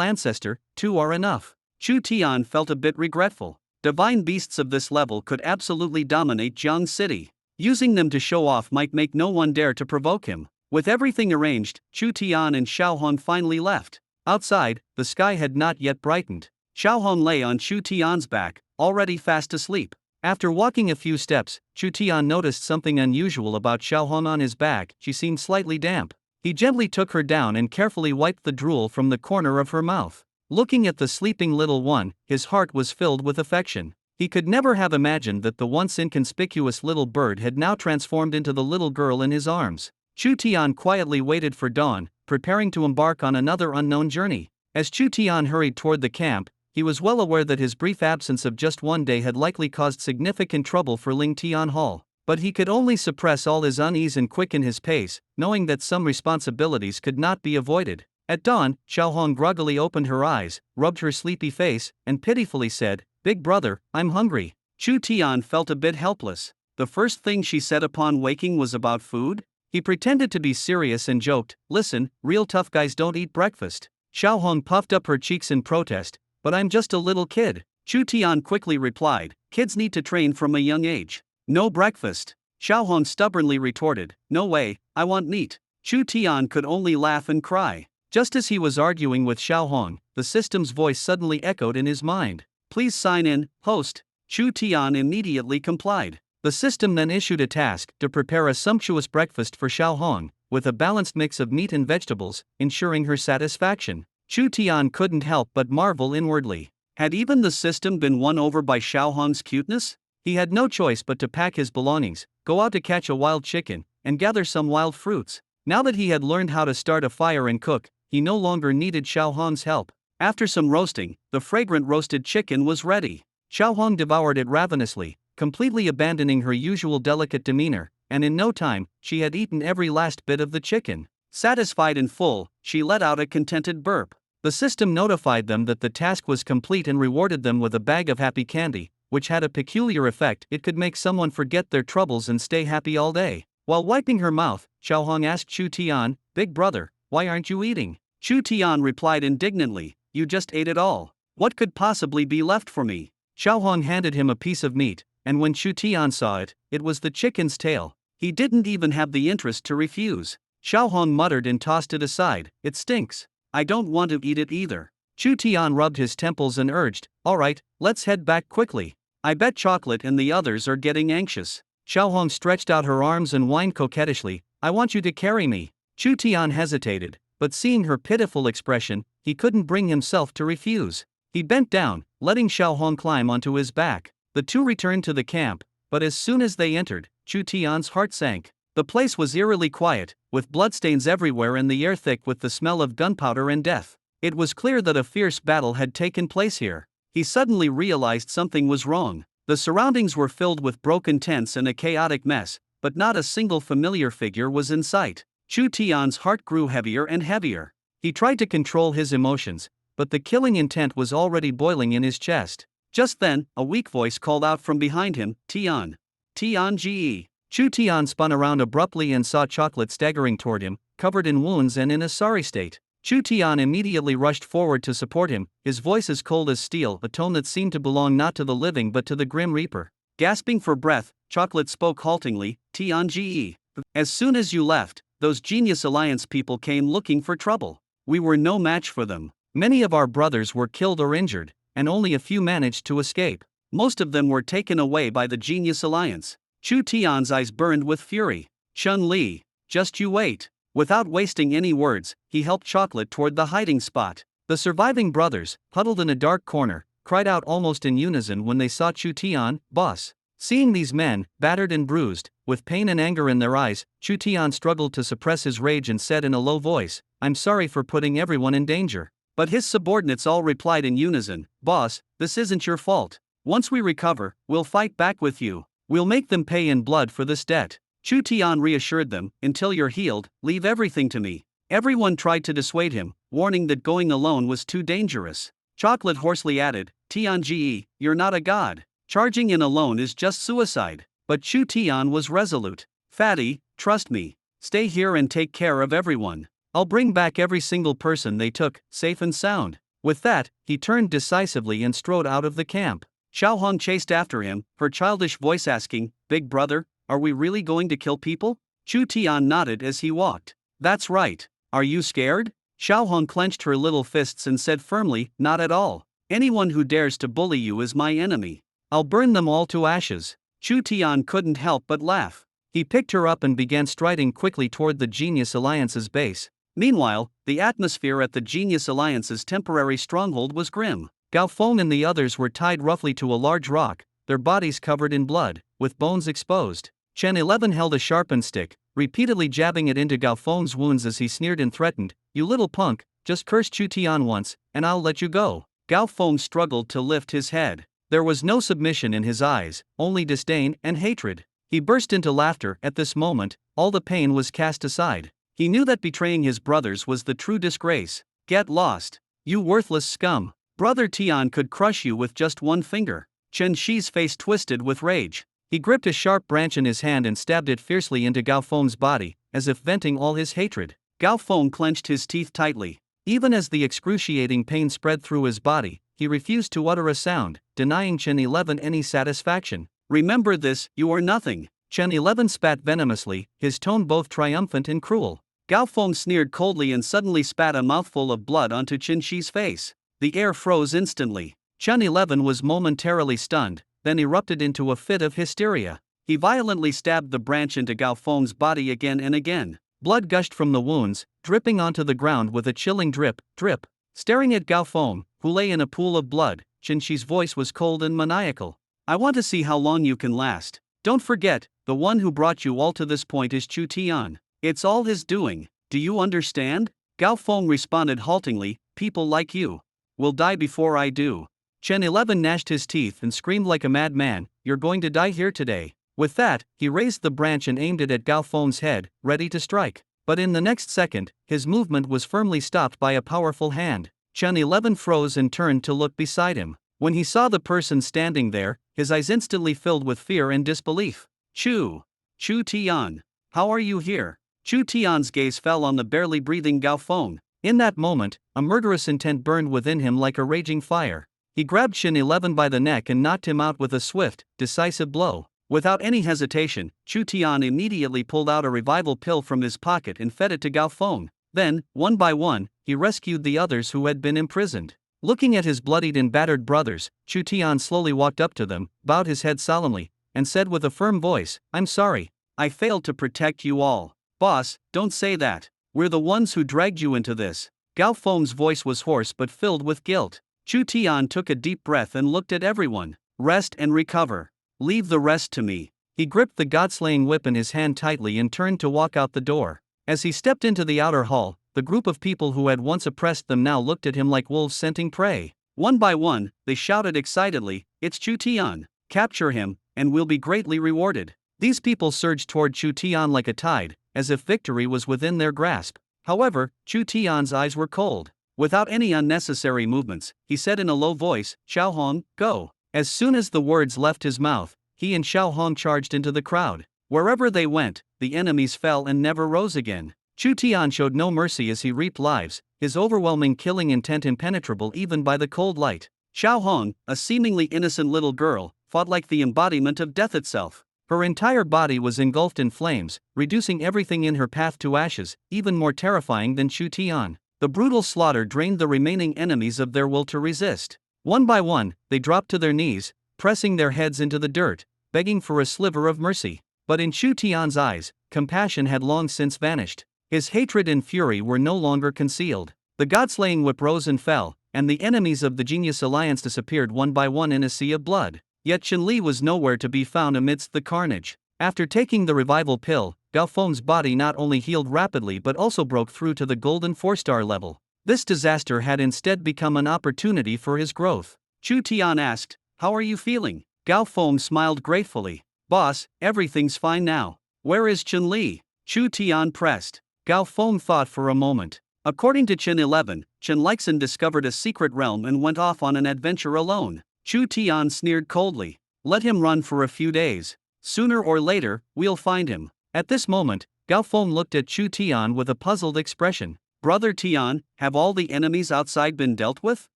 ancestor, 2 are enough. Chu Tian felt a bit regretful. Divine beasts of this level could absolutely dominate Jiang City. Using them to show off might make no one dare to provoke him. With everything arranged, Chu Tian and Xiao Hong finally left. Outside, the sky had not yet brightened. Xiao Hong lay on Chu Tian's back, already fast asleep. After walking a few steps, Chu Tian noticed something unusual about Xiao Hong on his back, she seemed slightly damp. He gently took her down and carefully wiped the drool from the corner of her mouth. Looking at the sleeping little one, his heart was filled with affection. He could never have imagined that the once inconspicuous little bird had now transformed into the little girl in his arms. Chu Tian quietly waited for dawn, preparing to embark on another unknown journey. As Chu Tian hurried toward the camp, he was well aware that his brief absence of just one day had likely caused significant trouble for Ling Tian Hall. But he could only suppress all his unease and quicken his pace, knowing that some responsibilities could not be avoided. At dawn, Xiao Hong groggily opened her eyes, rubbed her sleepy face, and pitifully said, Big brother, I'm hungry. Chu Tian felt a bit helpless. The first thing she said upon waking was about food? He pretended to be serious and joked, listen, real tough guys don't eat breakfast. Xiao Hong puffed up her cheeks in protest, but I'm just a little kid. Chu Tian quickly replied, kids need to train from a young age. No breakfast. Xiao Hong stubbornly retorted, no way, I want meat. Chu Tian could only laugh and cry. Just as he was arguing with Xiao Hong, the system's voice suddenly echoed in his mind. Please sign in, host. Chu Tian immediately complied. The system then issued a task to prepare a sumptuous breakfast for Xiao Hong, with a balanced mix of meat and vegetables, ensuring her satisfaction. Chu Tian couldn't help but marvel inwardly. Had even the system been won over by Xiao Hong's cuteness? He had no choice but to pack his belongings, go out to catch a wild chicken, and gather some wild fruits. Now that he had learned how to start a fire and cook, he no longer needed Xiao Hong's help. After some roasting, the fragrant roasted chicken was ready. Xiao Hong devoured it ravenously, completely abandoning her usual delicate demeanor, and in no time, she had eaten every last bit of the chicken. Satisfied and full, she let out a contented burp. The system notified them that the task was complete and rewarded them with a bag of happy candy, which had a peculiar effect. It could make someone forget their troubles and stay happy all day. While wiping her mouth, Xiao Hong asked Chu Tian, Big brother, why aren't you eating? Chu Tian replied indignantly, you just ate it all. What could possibly be left for me? Xiao Hong handed him a piece of meat, and when Chu Tian saw it, it was the chicken's tail. He didn't even have the interest to refuse. Xiao Hong muttered and tossed it aside, it stinks. I don't want to eat it either. Chu Tian rubbed his temples and urged, "Alright, let's head back quickly. I bet Chocolate and the others are getting anxious." Xiaohong stretched out her arms and whined coquettishly, "I want you to carry me." Chu Tian hesitated, but seeing her pitiful expression, he couldn't bring himself to refuse. He bent down, letting Xiaohong climb onto his back. The two returned to the camp, but as soon as they entered, Chu Tian's heart sank. The place was eerily quiet, with bloodstains everywhere and the air thick with the smell of gunpowder and death. It was clear that a fierce battle had taken place here. He suddenly realized something was wrong. The surroundings were filled with broken tents and a chaotic mess, but not a single familiar figure was in sight. Chu Tian's heart grew heavier and heavier. He tried to control his emotions, but the killing intent was already boiling in his chest. Just then, a weak voice called out from behind him, "Tian! Tian Ge!" Chu Tian spun around abruptly and saw Chocolate staggering toward him, covered in wounds and in a sorry state. Chu Tian immediately rushed forward to support him, his voice as cold as steel, a tone that seemed to belong not to the living but to the Grim Reaper. Gasping for breath, Chocolate spoke haltingly, "Tian Ge! As soon as you left, those Genius Alliance people came looking for trouble. We were no match for them. Many of our brothers were killed or injured, and only a few managed to escape. Most of them were taken away by the Genius Alliance." Chu Tian's eyes burned with fury. "Chun-Li, just you wait." Without wasting any words, he helped Chocolate toward the hiding spot. The surviving brothers, huddled in a dark corner, cried out almost in unison when they saw Chu Tian, "Boss." Seeing these men, battered and bruised, with pain and anger in their eyes, Chu Tian struggled to suppress his rage and said in a low voice, "I'm sorry for putting everyone in danger." But his subordinates all replied in unison, "Boss, this isn't your fault. Once we recover, we'll fight back with you. We'll make them pay in blood for this debt." Chu Tian reassured them, "Until you're healed, leave everything to me." Everyone tried to dissuade him, warning that going alone was too dangerous. Chocolate hoarsely added, "Tian Ge, you're not a god. Charging in alone is just suicide." But Chu Tian was resolute. "Fatty, trust me. Stay here and take care of everyone. I'll bring back every single person they took, safe and sound." With that, he turned decisively and strode out of the camp. Xiaohong chased after him, her childish voice asking, "Big brother, are we really going to kill people?" Chu Tian nodded as he walked. "That's right. Are you scared?" Xiaohong clenched her little fists and said firmly, "Not at all. Anyone who dares to bully you is my enemy. I'll burn them all to ashes." Chu Tian couldn't help but laugh. He picked her up and began striding quickly toward the Genius Alliance's base. Meanwhile, the atmosphere at the Genius Alliance's temporary stronghold was grim. Gao Feng and the others were tied roughly to a large rock, their bodies covered in blood, with bones exposed. Chen 11 held a sharpened stick, repeatedly jabbing it into Gao Feng's wounds as he sneered and threatened, "You little punk, just curse Chu Tian once, and I'll let you go." Gao Feng struggled to lift his head. There was no submission in his eyes, only disdain and hatred. He burst into laughter. At this moment, all the pain was cast aside. He knew that betraying his brothers was the true disgrace. "Get lost, you worthless scum. Brother Tian could crush you with just one finger." Chen Shi's face twisted with rage. He gripped a sharp branch in his hand and stabbed it fiercely into Gao Feng's body, as if venting all his hatred. Gao Feng clenched his teeth tightly. Even as the excruciating pain spread through his body, he refused to utter a sound, denying Chen 11 any satisfaction. "Remember this, you are nothing." Chen 11 spat venomously, his tone both triumphant and cruel. Gao Feng sneered coldly and suddenly spat a mouthful of blood onto Chen Shi's face. The air froze instantly. Chen 11 was momentarily stunned, then erupted into a fit of hysteria. He violently stabbed the branch into Gao Feng's body again and again. Blood gushed from the wounds, dripping onto the ground with a chilling drip, drip. Staring at Gao Feng, who lay in a pool of blood, Chen Shi's voice was cold and maniacal. "I want to see how long you can last. Don't forget, the one who brought you all to this point is Chu Tian. It's all his doing. Do you understand?" Gao Feng responded haltingly, "People like you will die before I do." Chen 11 gnashed his teeth and screamed like a madman, "You're going to die here today." With that, he raised the branch and aimed it at Gao Feng's head, ready to strike. But in the next second, his movement was firmly stopped by a powerful hand. Chen 11 froze and turned to look beside him. When he saw the person standing there, his eyes instantly filled with fear and disbelief. Chu Tian, how are you here?" Chu Tian's gaze fell on the barely breathing Gao Feng. In that moment, a murderous intent burned within him like a raging fire. He grabbed Chen 11 by the neck and knocked him out with a swift, decisive blow. Without any hesitation, Chu Tian immediately pulled out a revival pill from his pocket and fed it to Gao Feng. Then, one by one, he rescued the others who had been imprisoned. Looking at his bloodied and battered brothers, Chu Tian slowly walked up to them, bowed his head solemnly, and said with a firm voice, "I'm sorry. I failed to protect you all." "Boss, don't say that. We're the ones who dragged you into this." Gao Feng's voice was hoarse but filled with guilt. Chu Tian took a deep breath and looked at everyone. "Rest and recover. Leave the rest to me." He gripped the god-slaying whip in his hand tightly and turned to walk out the door. As he stepped into the outer hall, the group of people who had once oppressed them now looked at him like wolves scenting prey. One by one, they shouted excitedly, "It's Chu Tian! Capture him, and we'll be greatly rewarded." These people surged toward Chu Tian like a tide, as if victory was within their grasp. However, Chu Tian's eyes were cold. Without any unnecessary movements, he said in a low voice, "Xiao Hong, go." As soon as the words left his mouth, he and Xiao Hong charged into the crowd. Wherever they went, the enemies fell and never rose again. Chu Tian showed no mercy as he reaped lives, his overwhelming killing intent impenetrable even by the cold light. Xiao Hong, a seemingly innocent little girl, fought like the embodiment of death itself. Her entire body was engulfed in flames, reducing everything in her path to ashes, even more terrifying than Chu Tian. The brutal slaughter drained the remaining enemies of their will to resist. One by one, they dropped to their knees, pressing their heads into the dirt, begging for a sliver of mercy. But in Chu Tian's eyes, compassion had long since vanished. His hatred and fury were no longer concealed. The god-slaying whip rose and fell, and the enemies of the Genius Alliance disappeared one by one in a sea of blood. Yet Qin Li was nowhere to be found amidst the carnage. After taking the revival pill, Gao Feng's body not only healed rapidly but also broke through to the golden 4-star level. This disaster had instead become an opportunity for his growth. Chu Tian asked, "How are you feeling?" Gao Feng smiled gratefully. "Boss, everything's fine now. Where is Qin Li?" Chu Tian pressed. Gao Feng thought for a moment. According to Qin 11, Chen Lixin discovered a secret realm and went off on an adventure alone. Chu Tian sneered coldly. "Let him run for a few days. Sooner or later, we'll find him." At this moment, Gao Feng looked at Chu Tian with a puzzled expression. "Brother Tian, have all the enemies outside been dealt with?"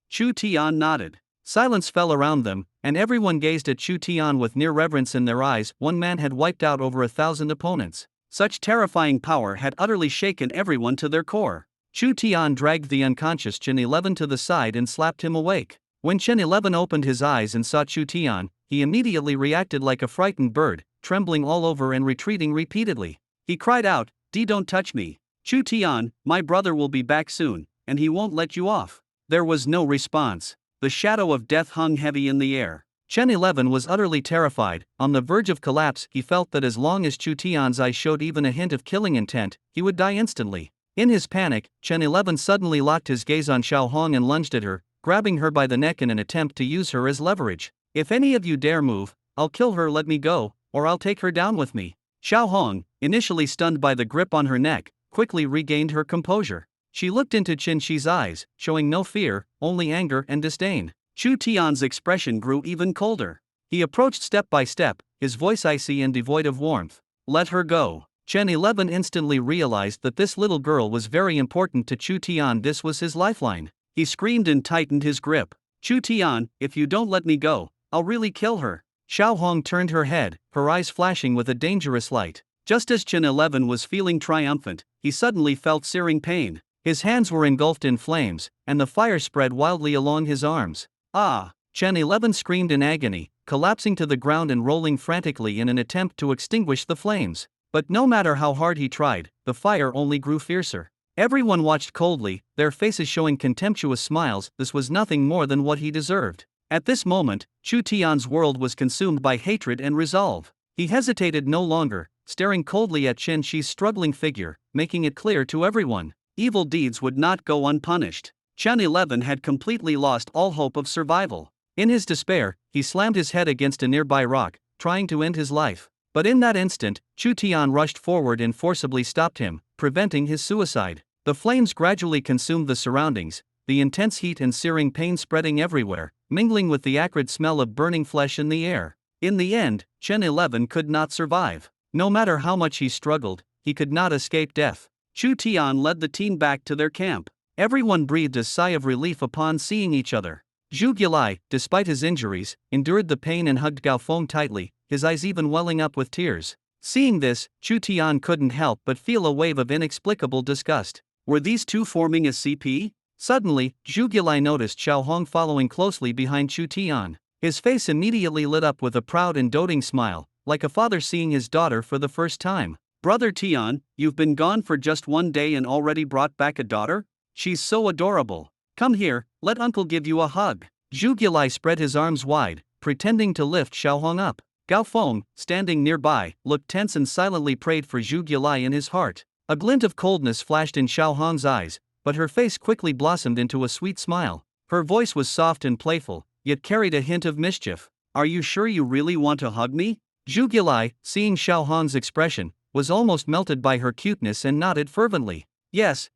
Chu Tian nodded. Silence fell around them, and everyone gazed at Chu Tian with near reverence in their eyes. One man had wiped out over 1,000 opponents. Such terrifying power had utterly shaken everyone to their core. Chu Tian dragged the unconscious Chen 11 to the side and slapped him awake. When Chen 11 opened his eyes and saw Chu Tian, he immediately reacted like a frightened bird, trembling all over and retreating repeatedly. He cried out, Don't touch me. Chu Tian, my brother will be back soon, and he won't let you off." There was no response. The shadow of death hung heavy in the air. Chen 11 was utterly terrified. On the verge of collapse, he felt that as long as Chu Tian's eyes showed even a hint of killing intent, he would die instantly. In his panic, Chen 11 suddenly locked his gaze on Xiao Hong and lunged at her, grabbing her by the neck in an attempt to use her as leverage. "If any of you dare move, I'll kill her. Let me go, or I'll take her down with me." Xiao Hong, initially stunned by the grip on her neck, quickly regained her composure. She looked into Qin Shi's eyes, showing no fear, only anger and disdain. Chu Tian's expression grew even colder. He approached step by step, his voice icy and devoid of warmth. "Let her go." Chen 11 instantly realized that this little girl was very important to Chu Tian. This was his lifeline. He screamed and tightened his grip. "Chu Tian, if you don't let me go, I'll really kill her." Xiao Hong turned her head, her eyes flashing with a dangerous light. Just as Chen 11 was feeling triumphant, he suddenly felt searing pain. His hands were engulfed in flames, and the fire spread wildly along his arms. "Ah!" Chen 11 screamed in agony, collapsing to the ground and rolling frantically in an attempt to extinguish the flames. But no matter how hard he tried, the fire only grew fiercer. Everyone watched coldly, their faces showing contemptuous smiles. This was nothing more than what he deserved. At this moment, Chu Tian's world was consumed by hatred and resolve. He hesitated no longer, staring coldly at Qin Shi's struggling figure, making it clear to everyone. Evil deeds would not go unpunished. Chen 11 had completely lost all hope of survival. In his despair, he slammed his head against a nearby rock, trying to end his life. But in that instant, Chu Tian rushed forward and forcibly stopped him, preventing his suicide. The flames gradually consumed the surroundings, the intense heat and searing pain spreading everywhere, mingling with the acrid smell of burning flesh in the air. In the end, Chen 11 could not survive. No matter how much he struggled, he could not escape death. Chu Tian led the team back to their camp. Everyone breathed a sigh of relief upon seeing each other. Zhu Gilai, despite his injuries, endured the pain and hugged Gao Feng tightly, his eyes even welling up with tears. Seeing this, Chu Tian couldn't help but feel a wave of inexplicable disgust. Were these two forming a CP? Suddenly, Zhu Gilai noticed Xiao Hong following closely behind Chu Tian. His face immediately lit up with a proud and doting smile, like a father seeing his daughter for the first time. Brother Tian, you've been gone for just one day and already brought back a daughter? She's so adorable. Come here, let uncle give you a hug. Zhu Gilai spread his arms wide, pretending to lift Xiao Hong up. Gao Feng, standing nearby, looked tense and silently prayed for Zhu Gilai in his heart. A glint of coldness flashed in Xiao Hong's eyes, but her face quickly blossomed into a sweet smile. Her voice was soft and playful, yet carried a hint of mischief. Are you sure you really want to hug me? Zhu Gilai, seeing Xiao Hong's expression, was almost melted by her cuteness and nodded fervently. Yes,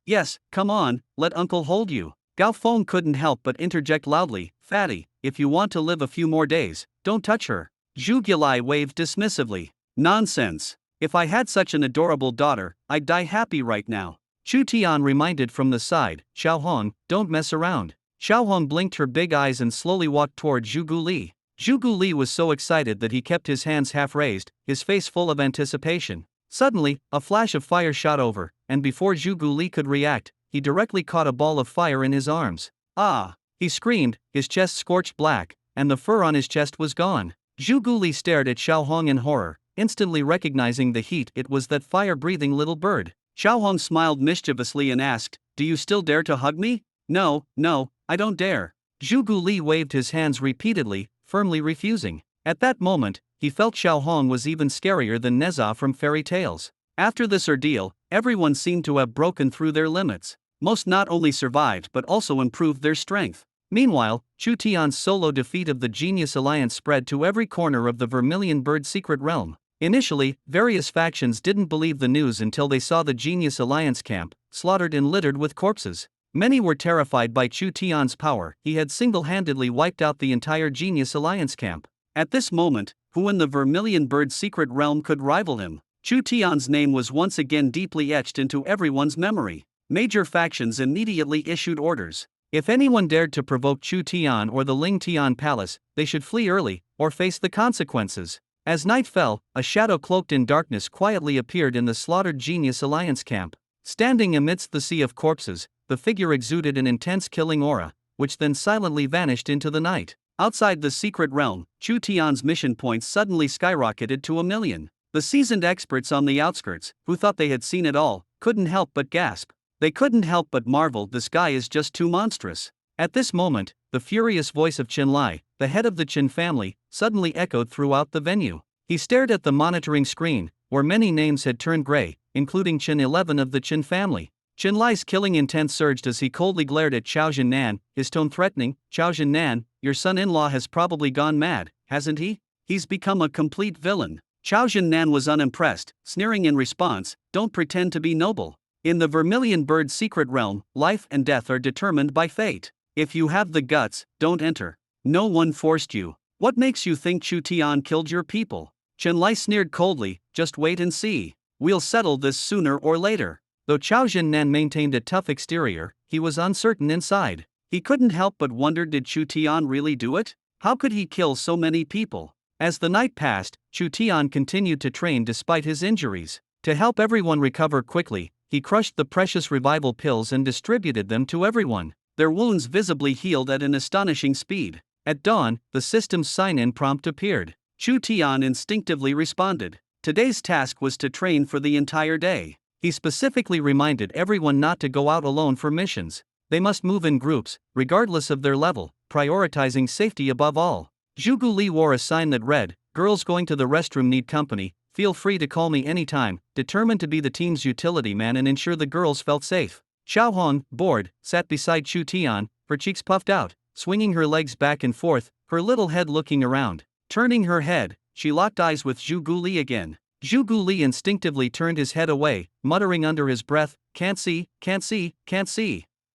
come on, let uncle hold you. Gao Feng couldn't help but interject loudly, Fatty, if you want to live a few more days, don't touch her. Zhu Gilai waved dismissively. Nonsense. If I had such an adorable daughter, I'd die happy right now. Chu Tian reminded from the side, Xiao Hong, don't mess around. Xiao Hong blinked her big eyes and slowly walked toward Zhu Guli. Zhu Guli was so excited that he kept his hands half raised, his face full of anticipation. Suddenly, a flash of fire shot over, and before Zhu Guli could react, he directly caught a ball of fire in his arms. Ah! He screamed, his chest scorched black, and the fur on his chest was gone. Zhu Guli stared at Xiao Hong in horror, instantly recognizing the heat. It was that fire-breathing little bird. Xiao Hong smiled mischievously and asked, Do you still dare to hug me? No, I don't dare. Zhu Guli waved his hands repeatedly, firmly refusing. At that moment, he felt Xiao Hong was even scarier than Neza from fairy tales. After this ordeal, everyone seemed to have broken through their limits. Most not only survived but also improved their strength. Meanwhile, Chu Tian's solo defeat of the Genius Alliance spread to every corner of the Vermilion Bird secret realm. Initially, various factions didn't believe the news until they saw the Genius Alliance camp, slaughtered and littered with corpses. Many were terrified by Chu Tian's power. He had single-handedly wiped out the entire Genius Alliance camp. At this moment, who in the Vermilion Bird secret realm could rival him? Chu Tian's name was once again deeply etched into everyone's memory. Major factions immediately issued orders. If anyone dared to provoke Chu Tian or the Ling Tian Palace, they should flee early, or face the consequences. As night fell, a shadow cloaked in darkness quietly appeared in the slaughtered Genius Alliance camp. Standing amidst the sea of corpses, the figure exuded an intense killing aura, which then silently vanished into the night. Outside the secret realm, Chu Tian's mission points suddenly skyrocketed to 1,000,000. The seasoned experts on the outskirts, who thought they had seen it all, couldn't help but gasp. They couldn't help but marvel, this guy is just too monstrous. At this moment, the furious voice of Qin Lai, the head of the Qin family, suddenly echoed throughout the venue. He stared at the monitoring screen, where many names had turned gray, including Qin 11 of the Qin family. Qin Lai's killing intent surged as he coldly glared at Chao Jinnan, his tone threatening. Chao Jinnan, your son-in-law has probably gone mad, hasn't he? He's become a complete villain. Chao Jinnan was unimpressed, sneering in response, don't pretend to be noble. In the Vermilion Bird secret realm, life and death are determined by fate. If you have the guts, don't enter. No one forced you. What makes you think Chu Tian killed your people? Qin Lai sneered coldly, just wait and see. We'll settle this sooner or later. Though Chao Jinnan maintained a tough exterior, he was uncertain inside. He couldn't help but wonder, did Chu Tian really do it? How could he kill so many people? As the night passed, Chu Tian continued to train despite his injuries. To help everyone recover quickly, he crushed the precious revival pills and distributed them to everyone. Their wounds visibly healed at an astonishing speed. At dawn, the system's sign-in prompt appeared. Chu Tian instinctively responded. Today's task was to train for the entire day. He specifically reminded everyone not to go out alone for missions. They must move in groups, regardless of their level, prioritizing safety above all. Zhu Guli wore a sign that read, Girls going to the restroom need company, feel free to call me anytime, determined to be the team's utility man and ensure the girls felt safe. Xiao Hong, bored, sat beside Chu Tian, her cheeks puffed out, swinging her legs back and forth, her little head looking around. Turning her head, she locked eyes with Zhu Guli again. Zhu Guli instinctively turned his head away, muttering under his breath, can't see.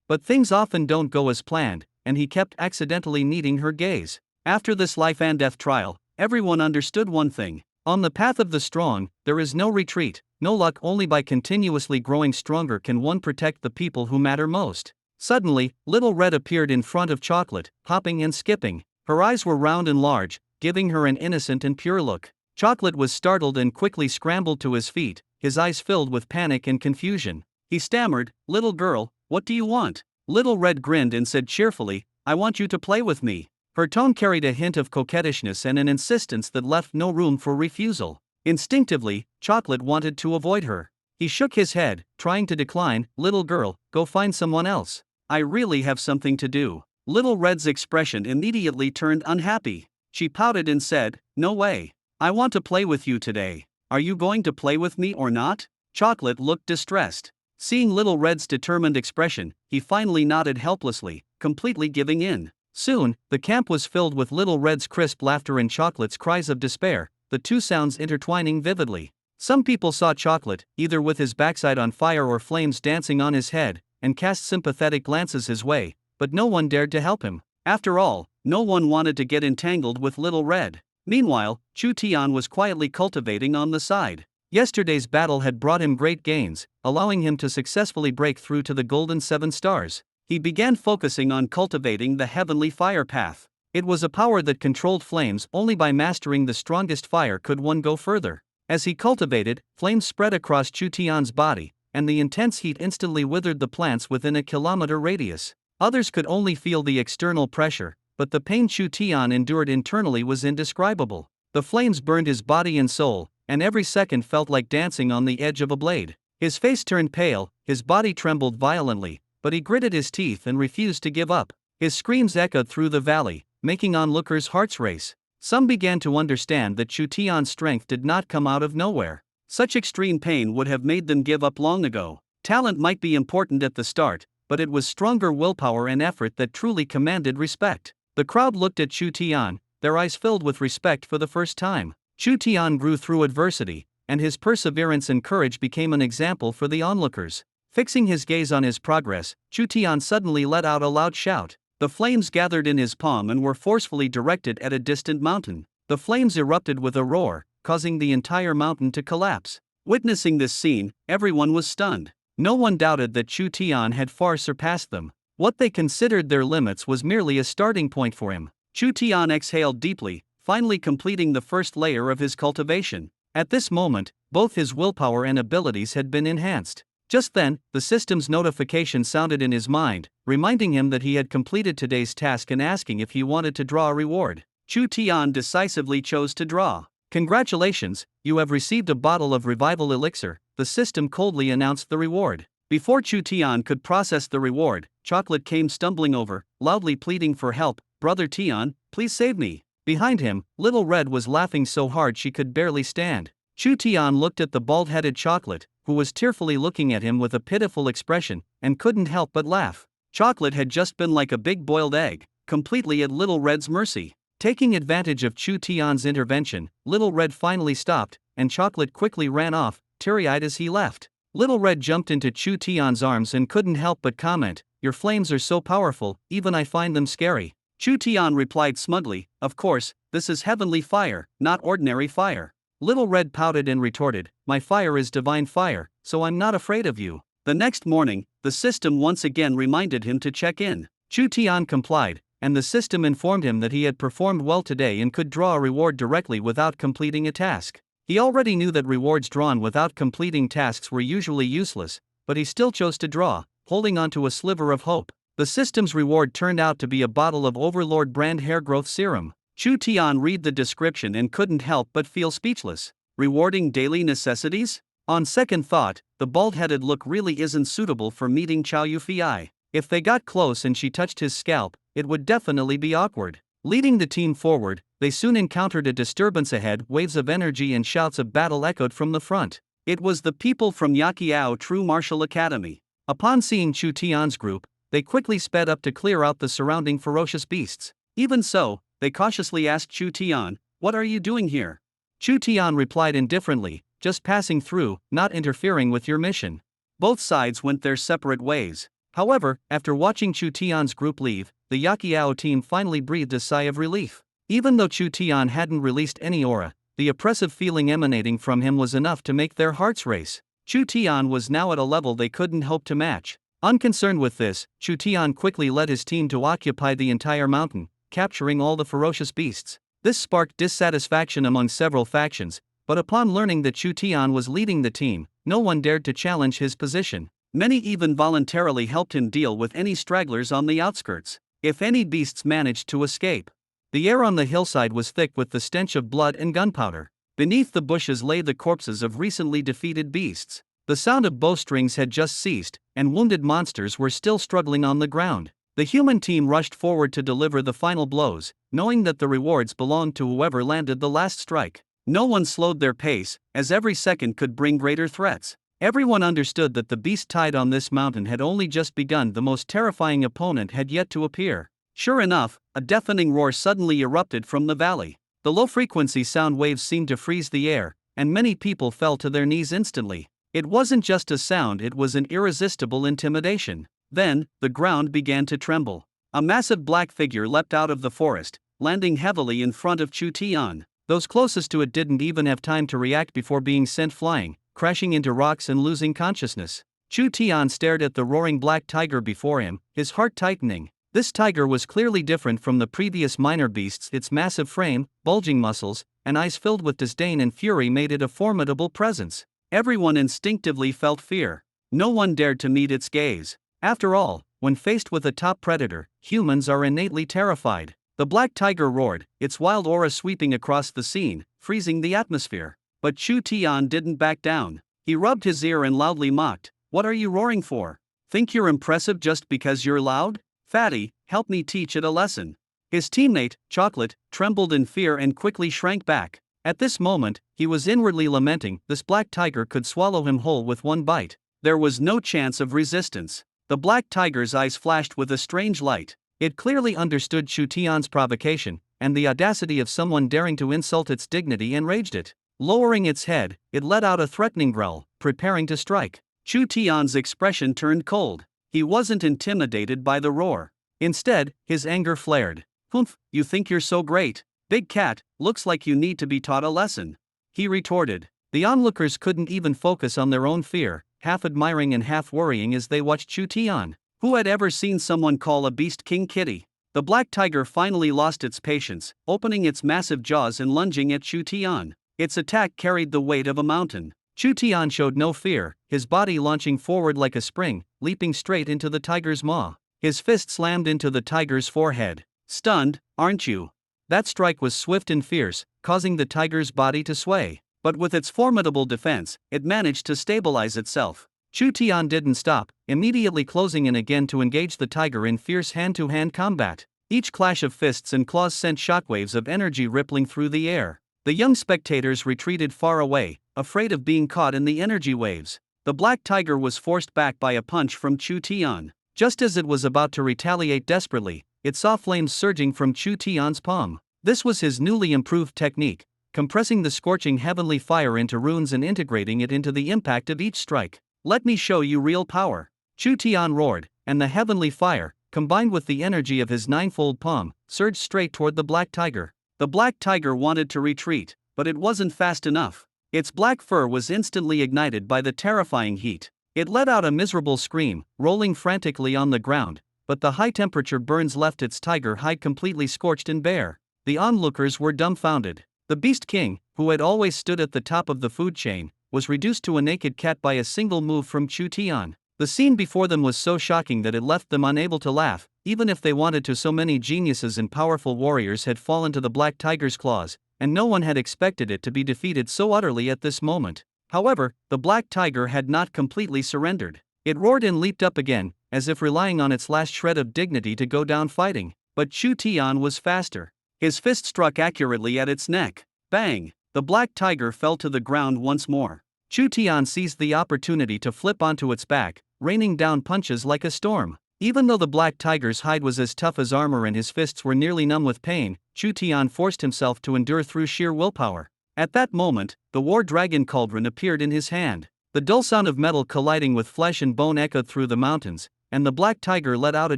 But things often don't go as planned, and he kept accidentally needing her gaze. After this life and death trial, everyone understood one thing. On the path of the strong, there is no retreat, no luck. Only by continuously growing stronger can one protect the people who matter most. Suddenly, Little Red appeared in front of Chocolate, hopping and skipping. Her eyes were round and large, giving her an innocent and pure look. Chocolate was startled and quickly scrambled to his feet, his eyes filled with panic and confusion. He stammered, Little girl, what do you want? Little Red grinned and said cheerfully, I want you to play with me. Her tone carried a hint of coquettishness and an insistence that left no room for refusal. Instinctively, Chocolate wanted to avoid her. He shook his head, trying to decline. Little girl, go find someone else. I really have something to do. Little Red's expression immediately turned unhappy. She pouted and said, no way. I want to play with you today. Are you going to play with me or not? Chocolate looked distressed. Seeing Little Red's determined expression, he finally nodded helplessly, completely giving in. Soon, the camp was filled with Little Red's crisp laughter and Chocolate's cries of despair, the two sounds intertwining vividly. Some people saw Chocolate, either with his backside on fire or flames dancing on his head, and cast sympathetic glances his way, but no one dared to help him. After all, no one wanted to get entangled with Little Red. Meanwhile, Chu Tian was quietly cultivating on the side. Yesterday's battle had brought him great gains, allowing him to successfully break through to the Golden 7 Stars. He began focusing on cultivating the Heavenly Fire Path. It was a power that controlled flames. Only by mastering the strongest fire could one go further. As he cultivated, flames spread across Chu Tian's body, and the intense heat instantly withered the plants within a kilometer radius. Others could only feel the external pressure, but the pain Chu Tian endured internally was indescribable. The flames burned his body and soul, and every second felt like dancing on the edge of a blade. His face turned pale, his body trembled violently, but he gritted his teeth and refused to give up. His screams echoed through the valley, making onlookers' hearts race. Some began to understand that Chu Tian's strength did not come out of nowhere. Such extreme pain would have made them give up long ago. Talent might be important at the start, but it was stronger willpower and effort that truly commanded respect. The crowd looked at Chu Tian, their eyes filled with respect for the first time. Chu Tian grew through adversity, and his perseverance and courage became an example for the onlookers. Fixing his gaze on his progress, Chu Tian suddenly let out a loud shout. The flames gathered in his palm and were forcefully directed at a distant mountain. The flames erupted with a roar, causing the entire mountain to collapse. Witnessing this scene, everyone was stunned. No one doubted that Chu Tian had far surpassed them. What they considered their limits was merely a starting point for him. Chu Tian exhaled deeply, finally completing the first layer of his cultivation. At this moment, both his willpower and abilities had been enhanced. Just then, the system's notification sounded in his mind, reminding him that he had completed today's task and asking if he wanted to draw a reward. Chu Tian decisively chose to draw. Congratulations, you have received a bottle of revival elixir, the system coldly announced the reward. Before Chu Tian could process the reward, Chocolate came stumbling over, loudly pleading for help. Brother Tian, please save me. Behind him, Little Red was laughing so hard she could barely stand. Chu Tian looked at the bald-headed Chocolate, who was tearfully looking at him with a pitiful expression, and couldn't help but laugh. Chocolate had just been like a big boiled egg, completely at Little Red's mercy. Taking advantage of Chu Tian's intervention, Little Red finally stopped, and Chocolate quickly ran off, teary-eyed as he left. Little Red jumped into Chu Tian's arms and couldn't help but comment, your flames are so powerful, even I find them scary. Chu Tian replied smugly, of course, this is heavenly fire, not ordinary fire. Little Red pouted and retorted, my fire is divine fire, so I'm not afraid of you. The next morning, the system once again reminded him to check in. Chu Tian complied, and the system informed him that he had performed well today and could draw a reward directly without completing a task. He already knew that rewards drawn without completing tasks were usually useless, but he still chose to draw, holding on to a sliver of hope. The system's reward turned out to be a bottle of Overlord brand hair growth serum. Chu Tian read the description and couldn't help but feel speechless. Rewarding daily necessities? On second thought, the bald-headed look really isn't suitable for meeting Chow Yufei. If they got close and she touched his scalp, it would definitely be awkward. Leading the team forward, they soon encountered a disturbance ahead. Waves of energy and shouts of battle echoed from the front. It was the people from Yaqiao True Martial Academy. Upon seeing Chu Tian's group, they quickly sped up to clear out the surrounding ferocious beasts. Even so, they cautiously asked Chu Tian, what are you doing here? Chu Tian replied indifferently, just passing through, not interfering with your mission. Both sides went their separate ways. However, after watching Chu Tian's group leave, the Yaqiao team finally breathed a sigh of relief. Even though Chu Tian hadn't released any aura, the oppressive feeling emanating from him was enough to make their hearts race. Chu Tian was now at a level they couldn't hope to match. Unconcerned with this, Chu Tian quickly led his team to occupy the entire mountain, capturing all the ferocious beasts. This sparked dissatisfaction among several factions, but upon learning that Chu Tian was leading the team, no one dared to challenge his position. Many even voluntarily helped him deal with any stragglers on the outskirts, if any beasts managed to escape. The air on the hillside was thick with the stench of blood and gunpowder. Beneath the bushes lay the corpses of recently defeated beasts. The sound of bowstrings had just ceased, and wounded monsters were still struggling on the ground. The human team rushed forward to deliver the final blows, knowing that the rewards belonged to whoever landed the last strike. No one slowed their pace, as every second could bring greater threats. Everyone understood that the beast tied on this mountain had only just begun. The most terrifying opponent had yet to appear. Sure enough, a deafening roar suddenly erupted from the valley. The low-frequency sound waves seemed to freeze the air, and many people fell to their knees instantly. It wasn't just a sound, it was an irresistible intimidation. Then, the ground began to tremble. A massive black figure leapt out of the forest, landing heavily in front of Chu Tian. Those closest to it didn't even have time to react before being sent flying, crashing into rocks and losing consciousness. Chu Tian stared at the roaring black tiger before him, his heart tightening. This tiger was clearly different from the previous minor beasts. Its massive frame, bulging muscles, and eyes filled with disdain and fury made it a formidable presence. Everyone instinctively felt fear. No one dared to meet its gaze. After all, when faced with a top predator, humans are innately terrified. The black tiger roared, its wild aura sweeping across the scene, freezing the atmosphere. But Chu Tian didn't back down. He rubbed his ear and loudly mocked. "What are you roaring for? Think you're impressive just because you're loud? Fatty, help me teach it a lesson." His teammate, Chocolate, trembled in fear and quickly shrank back. At this moment, he was inwardly lamenting. This black tiger could swallow him whole with one bite. There was no chance of resistance. The black tiger's eyes flashed with a strange light. It clearly understood Chu Tian's provocation, and the audacity of someone daring to insult its dignity enraged it. Lowering its head, it let out a threatening growl, preparing to strike. Chu Tian's expression turned cold. He wasn't intimidated by the roar. Instead, his anger flared. "Humph, you think you're so great? Big cat, looks like you need to be taught a lesson," he retorted. The onlookers couldn't even focus on their own fear, half admiring and half worrying as they watched Chu Tian. Who had ever seen someone call a beast King Kitty? The black tiger finally lost its patience, opening its massive jaws and lunging at Chu Tian. Its attack carried the weight of a mountain. Chu Tian showed no fear, his body launching forward like a spring, leaping straight into the tiger's maw. His fist slammed into the tiger's forehead. "Stunned, aren't you?" That strike was swift and fierce, causing the tiger's body to sway. But with its formidable defense, it managed to stabilize itself. Chu Tian didn't stop, immediately closing in again to engage the tiger in fierce hand-to-hand combat. Each clash of fists and claws sent shockwaves of energy rippling through the air. The young spectators retreated far away, afraid of being caught in the energy waves. The black tiger was forced back by a punch from Chu Tian. Just as it was about to retaliate desperately, it saw flames surging from Chu Tian's palm. This was his newly improved technique, compressing the scorching heavenly fire into runes and integrating it into the impact of each strike. "Let me show you real power," Chu Tian roared, and the heavenly fire, combined with the energy of his ninefold palm, surged straight toward the black tiger. The black tiger wanted to retreat, but it wasn't fast enough. Its black fur was instantly ignited by the terrifying heat. It let out a miserable scream, rolling frantically on the ground, but the high-temperature burns left its tiger hide completely scorched and bare. The onlookers were dumbfounded. The Beast King, who had always stood at the top of the food chain, was reduced to a naked cat by a single move from Chu Tian. The scene before them was so shocking that it left them unable to laugh, even if they wanted to. So many geniuses and powerful warriors had fallen to the black tiger's claws, and no one had expected it to be defeated so utterly at this moment. However, the black tiger had not completely surrendered. It roared and leaped up again, as if relying on its last shred of dignity to go down fighting. But Chu Tian was faster. His fist struck accurately at its neck. Bang! The black tiger fell to the ground once more. Chu Tian seized the opportunity to flip onto its back, raining down punches like a storm. Even though the black tiger's hide was as tough as armor and his fists were nearly numb with pain, Chu Tian forced himself to endure through sheer willpower. At that moment, the war dragon cauldron appeared in his hand. The dull sound of metal colliding with flesh and bone echoed through the mountains, and the black tiger let out a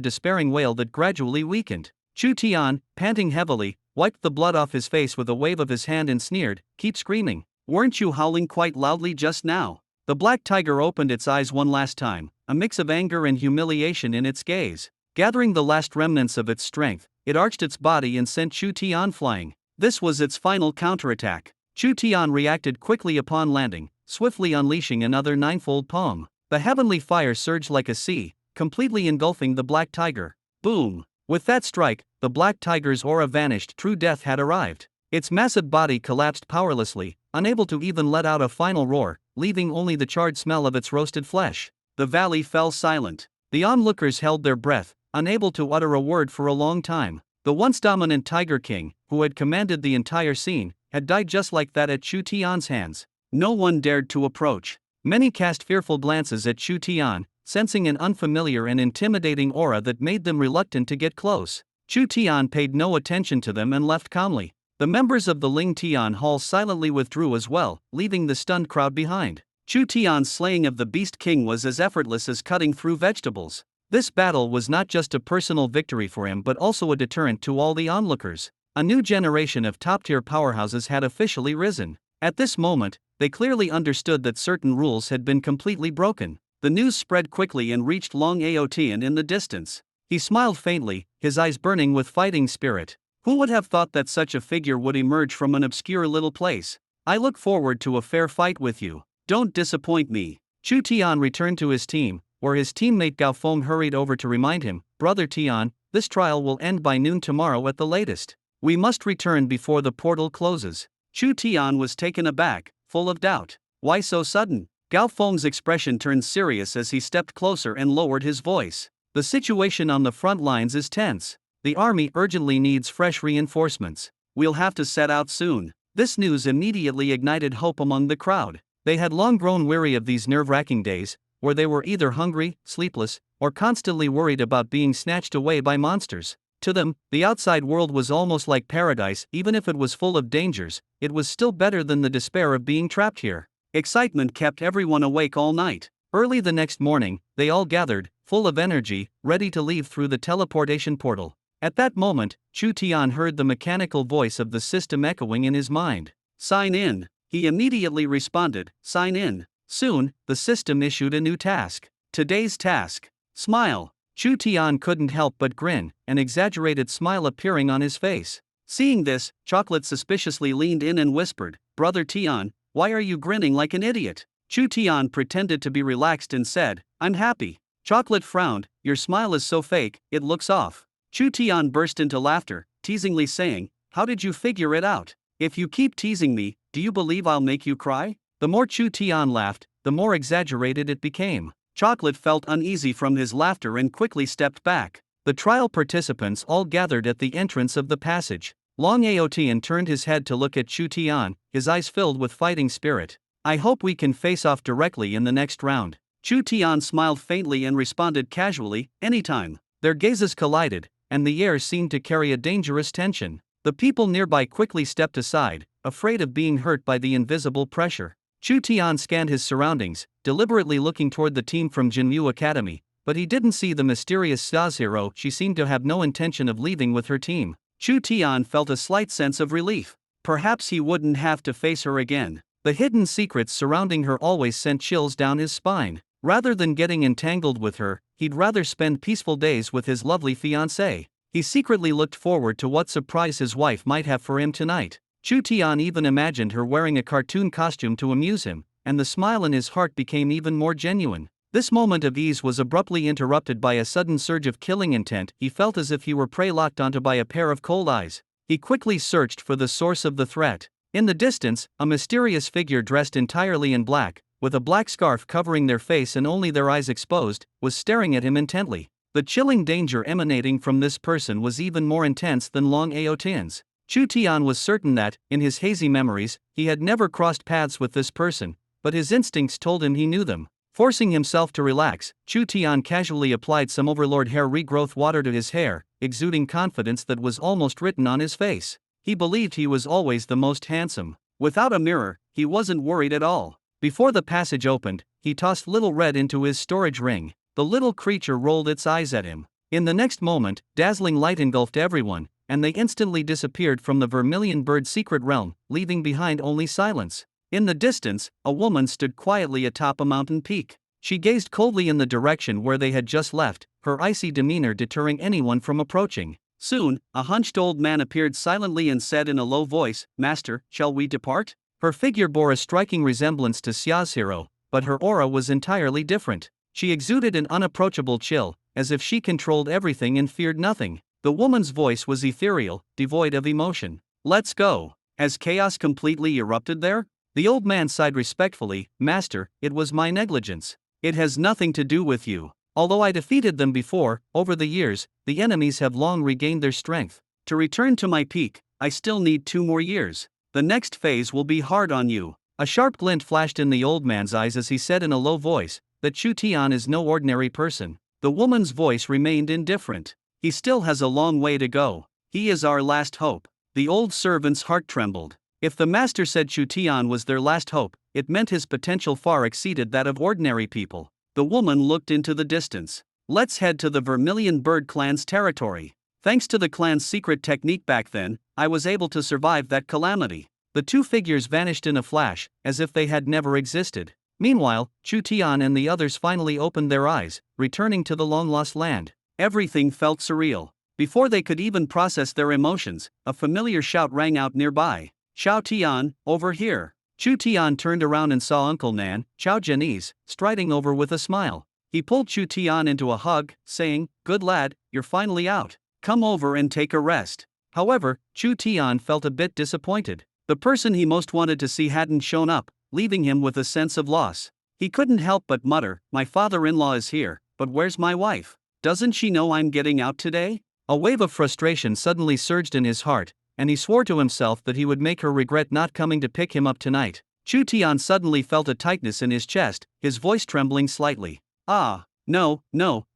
despairing wail that gradually weakened. Chu Tian, panting heavily, wiped the blood off his face with a wave of his hand and sneered, "Keep screaming. Weren't you howling quite loudly just now?" The black tiger opened its eyes one last time, a mix of anger and humiliation in its gaze. Gathering the last remnants of its strength, it arched its body and sent Chu Tian flying. This was its final counterattack. Chu Tian reacted quickly upon landing, swiftly unleashing another ninefold palm. The heavenly fire surged like a sea, completely engulfing the black tiger. Boom! With that strike, the black tiger's aura vanished. True death had arrived. Its massive body collapsed powerlessly, unable to even let out a final roar, leaving only the charred smell of its roasted flesh. The valley fell silent. The onlookers held their breath, unable to utter a word for a long time. The once dominant Tiger King, who had commanded the entire scene, had died just like that at Chu Tian's hands. No one dared to approach. Many cast fearful glances at Chu Tian, sensing an unfamiliar and intimidating aura that made them reluctant to get close. Chu Tian paid no attention to them and left calmly. The members of the Ling Tian Hall silently withdrew as well, leaving the stunned crowd behind. Chu Tian's slaying of the Beast King was as effortless as cutting through vegetables. This battle was not just a personal victory for him but also a deterrent to all the onlookers. A new generation of top-tier powerhouses had officially risen. At this moment, they clearly understood that certain rules had been completely broken. The news spread quickly and reached Long Aotian in the distance. He smiled faintly, his eyes burning with fighting spirit. Who would have thought that such a figure would emerge from an obscure little place? I look forward to a fair fight with you. Don't disappoint me. Chu Tian returned to his team, where his teammate Gao Feng hurried over to remind him, Brother Tian, this trial will end by noon tomorrow at the latest. We must return before the portal closes. Chu Tian was taken aback, full of doubt. Why so sudden? Gao Feng's expression turned serious as he stepped closer and lowered his voice. The situation on the front lines is tense. The army urgently needs fresh reinforcements. We'll have to set out soon. This news immediately ignited hope among the crowd. They had long grown weary of these nerve-wracking days, where they were either hungry, sleepless, or constantly worried about being snatched away by monsters. To them, the outside world was almost like paradise. Even if it was full of dangers, it was still better than the despair of being trapped here. Excitement kept everyone awake all night. Early the next morning, they all gathered, full of energy, ready to leave through the teleportation portal. At that moment, Chu Tian heard the mechanical voice of the system echoing in his mind. Sign in. He immediately responded, sign in. Soon, the system issued a new task. Today's task. Smile. Chu Tian couldn't help but grin, an exaggerated smile appearing on his face. Seeing this, Chocolate suspiciously leaned in and whispered, Brother Tian, why are you grinning like an idiot? Chu Tian pretended to be relaxed and said, I'm happy. Chocolate frowned, your smile is so fake, it looks off. Chu Tian burst into laughter, teasingly saying, how did you figure it out? If you keep teasing me, do you believe I'll make you cry? The more Chu Tian laughed, the more exaggerated it became. Chocolate felt uneasy from his laughter and quickly stepped back. The trial participants all gathered at the entrance of the passage. Long Aotian turned his head to look at Chu Tian, his eyes filled with fighting spirit. I hope we can face off directly in the next round. Chu Tian smiled faintly and responded casually, anytime. Their gazes collided, and the air seemed to carry a dangerous tension. The people nearby quickly stepped aside, afraid of being hurt by the invisible pressure. Chu Tian scanned his surroundings, deliberately looking toward the team from Jinyu Academy, but he didn't see the mysterious Yasuhiro. She seemed to have no intention of leaving with her team. Chu Tian felt a slight sense of relief. Perhaps he wouldn't have to face her again. The hidden secrets surrounding her always sent chills down his spine. Rather than getting entangled with her, he'd rather spend peaceful days with his lovely fiancée. He secretly looked forward to what surprise his wife might have for him tonight. Chu Tian even imagined her wearing a cartoon costume to amuse him, and the smile in his heart became even more genuine. This moment of ease was abruptly interrupted by a sudden surge of killing intent. He felt as if he were prey locked onto by a pair of cold eyes. He quickly searched for the source of the threat. In the distance, a mysterious figure dressed entirely in black, with a black scarf covering their face and only their eyes exposed, was staring at him intently. The chilling danger emanating from this person was even more intense than Long Aotian's. Chu Tian was certain that, in his hazy memories, he had never crossed paths with this person, but his instincts told him he knew them. Forcing himself to relax, Chu Tian casually applied some Overlord hair regrowth water to his hair, exuding confidence that was almost written on his face. He believed he was always the most handsome. Without a mirror, he wasn't worried at all. Before the passage opened, he tossed Little Red into his storage ring. The little creature rolled its eyes at him. In the next moment, dazzling light engulfed everyone, and they instantly disappeared from the Vermilion Bird's secret realm, leaving behind only silence. In the distance, a woman stood quietly atop a mountain peak. She gazed coldly in the direction where they had just left, her icy demeanor deterring anyone from approaching. Soon, a hunched old man appeared silently and said in a low voice, Master, shall we depart? Her figure bore a striking resemblance to Yasuhiro, but her aura was entirely different. She exuded an unapproachable chill, as if she controlled everything and feared nothing. The woman's voice was ethereal, devoid of emotion. "Let's go." Has chaos completely erupted there? The old man sighed respectfully. "Master, it was my negligence. It has nothing to do with you. Although I defeated them before, over the years, the enemies have long regained their strength. To return to my peak, I still need 2 more years. The next phase will be hard on you." A sharp glint flashed in the old man's eyes as he said in a low voice that Chu Tian is no ordinary person. The woman's voice remained indifferent. "He still has a long way to go. He is our last hope." The old servant's heart trembled. If the master said Chu Tian was their last hope, it meant his potential far exceeded that of ordinary people. The woman looked into the distance. "Let's head to the Vermilion Bird clan's territory. Thanks to the clan's secret technique back then, I was able to survive that calamity." The two figures vanished in a flash, as if they had never existed. Meanwhile, Chu Tian and the others finally opened their eyes, returning to the long-lost land. Everything felt surreal. Before they could even process their emotions, a familiar shout rang out nearby. "Xiao Tian, over here." Chu Tian turned around and saw Uncle Nan, Xiao Jianese, striding over with a smile. He pulled Chu Tian into a hug, saying, "Good lad, you're finally out. Come over and take a rest." However, Chu Tian felt a bit disappointed. The person he most wanted to see hadn't shown up, leaving him with a sense of loss. He couldn't help but mutter, "My father-in-law is here, but where's my wife? Doesn't she know I'm getting out today?" A wave of frustration suddenly surged in his heart, and he swore to himself that he would make her regret not coming to pick him up tonight. Chu Tian suddenly felt a tightness in his chest, his voice trembling slightly. "Ah, no,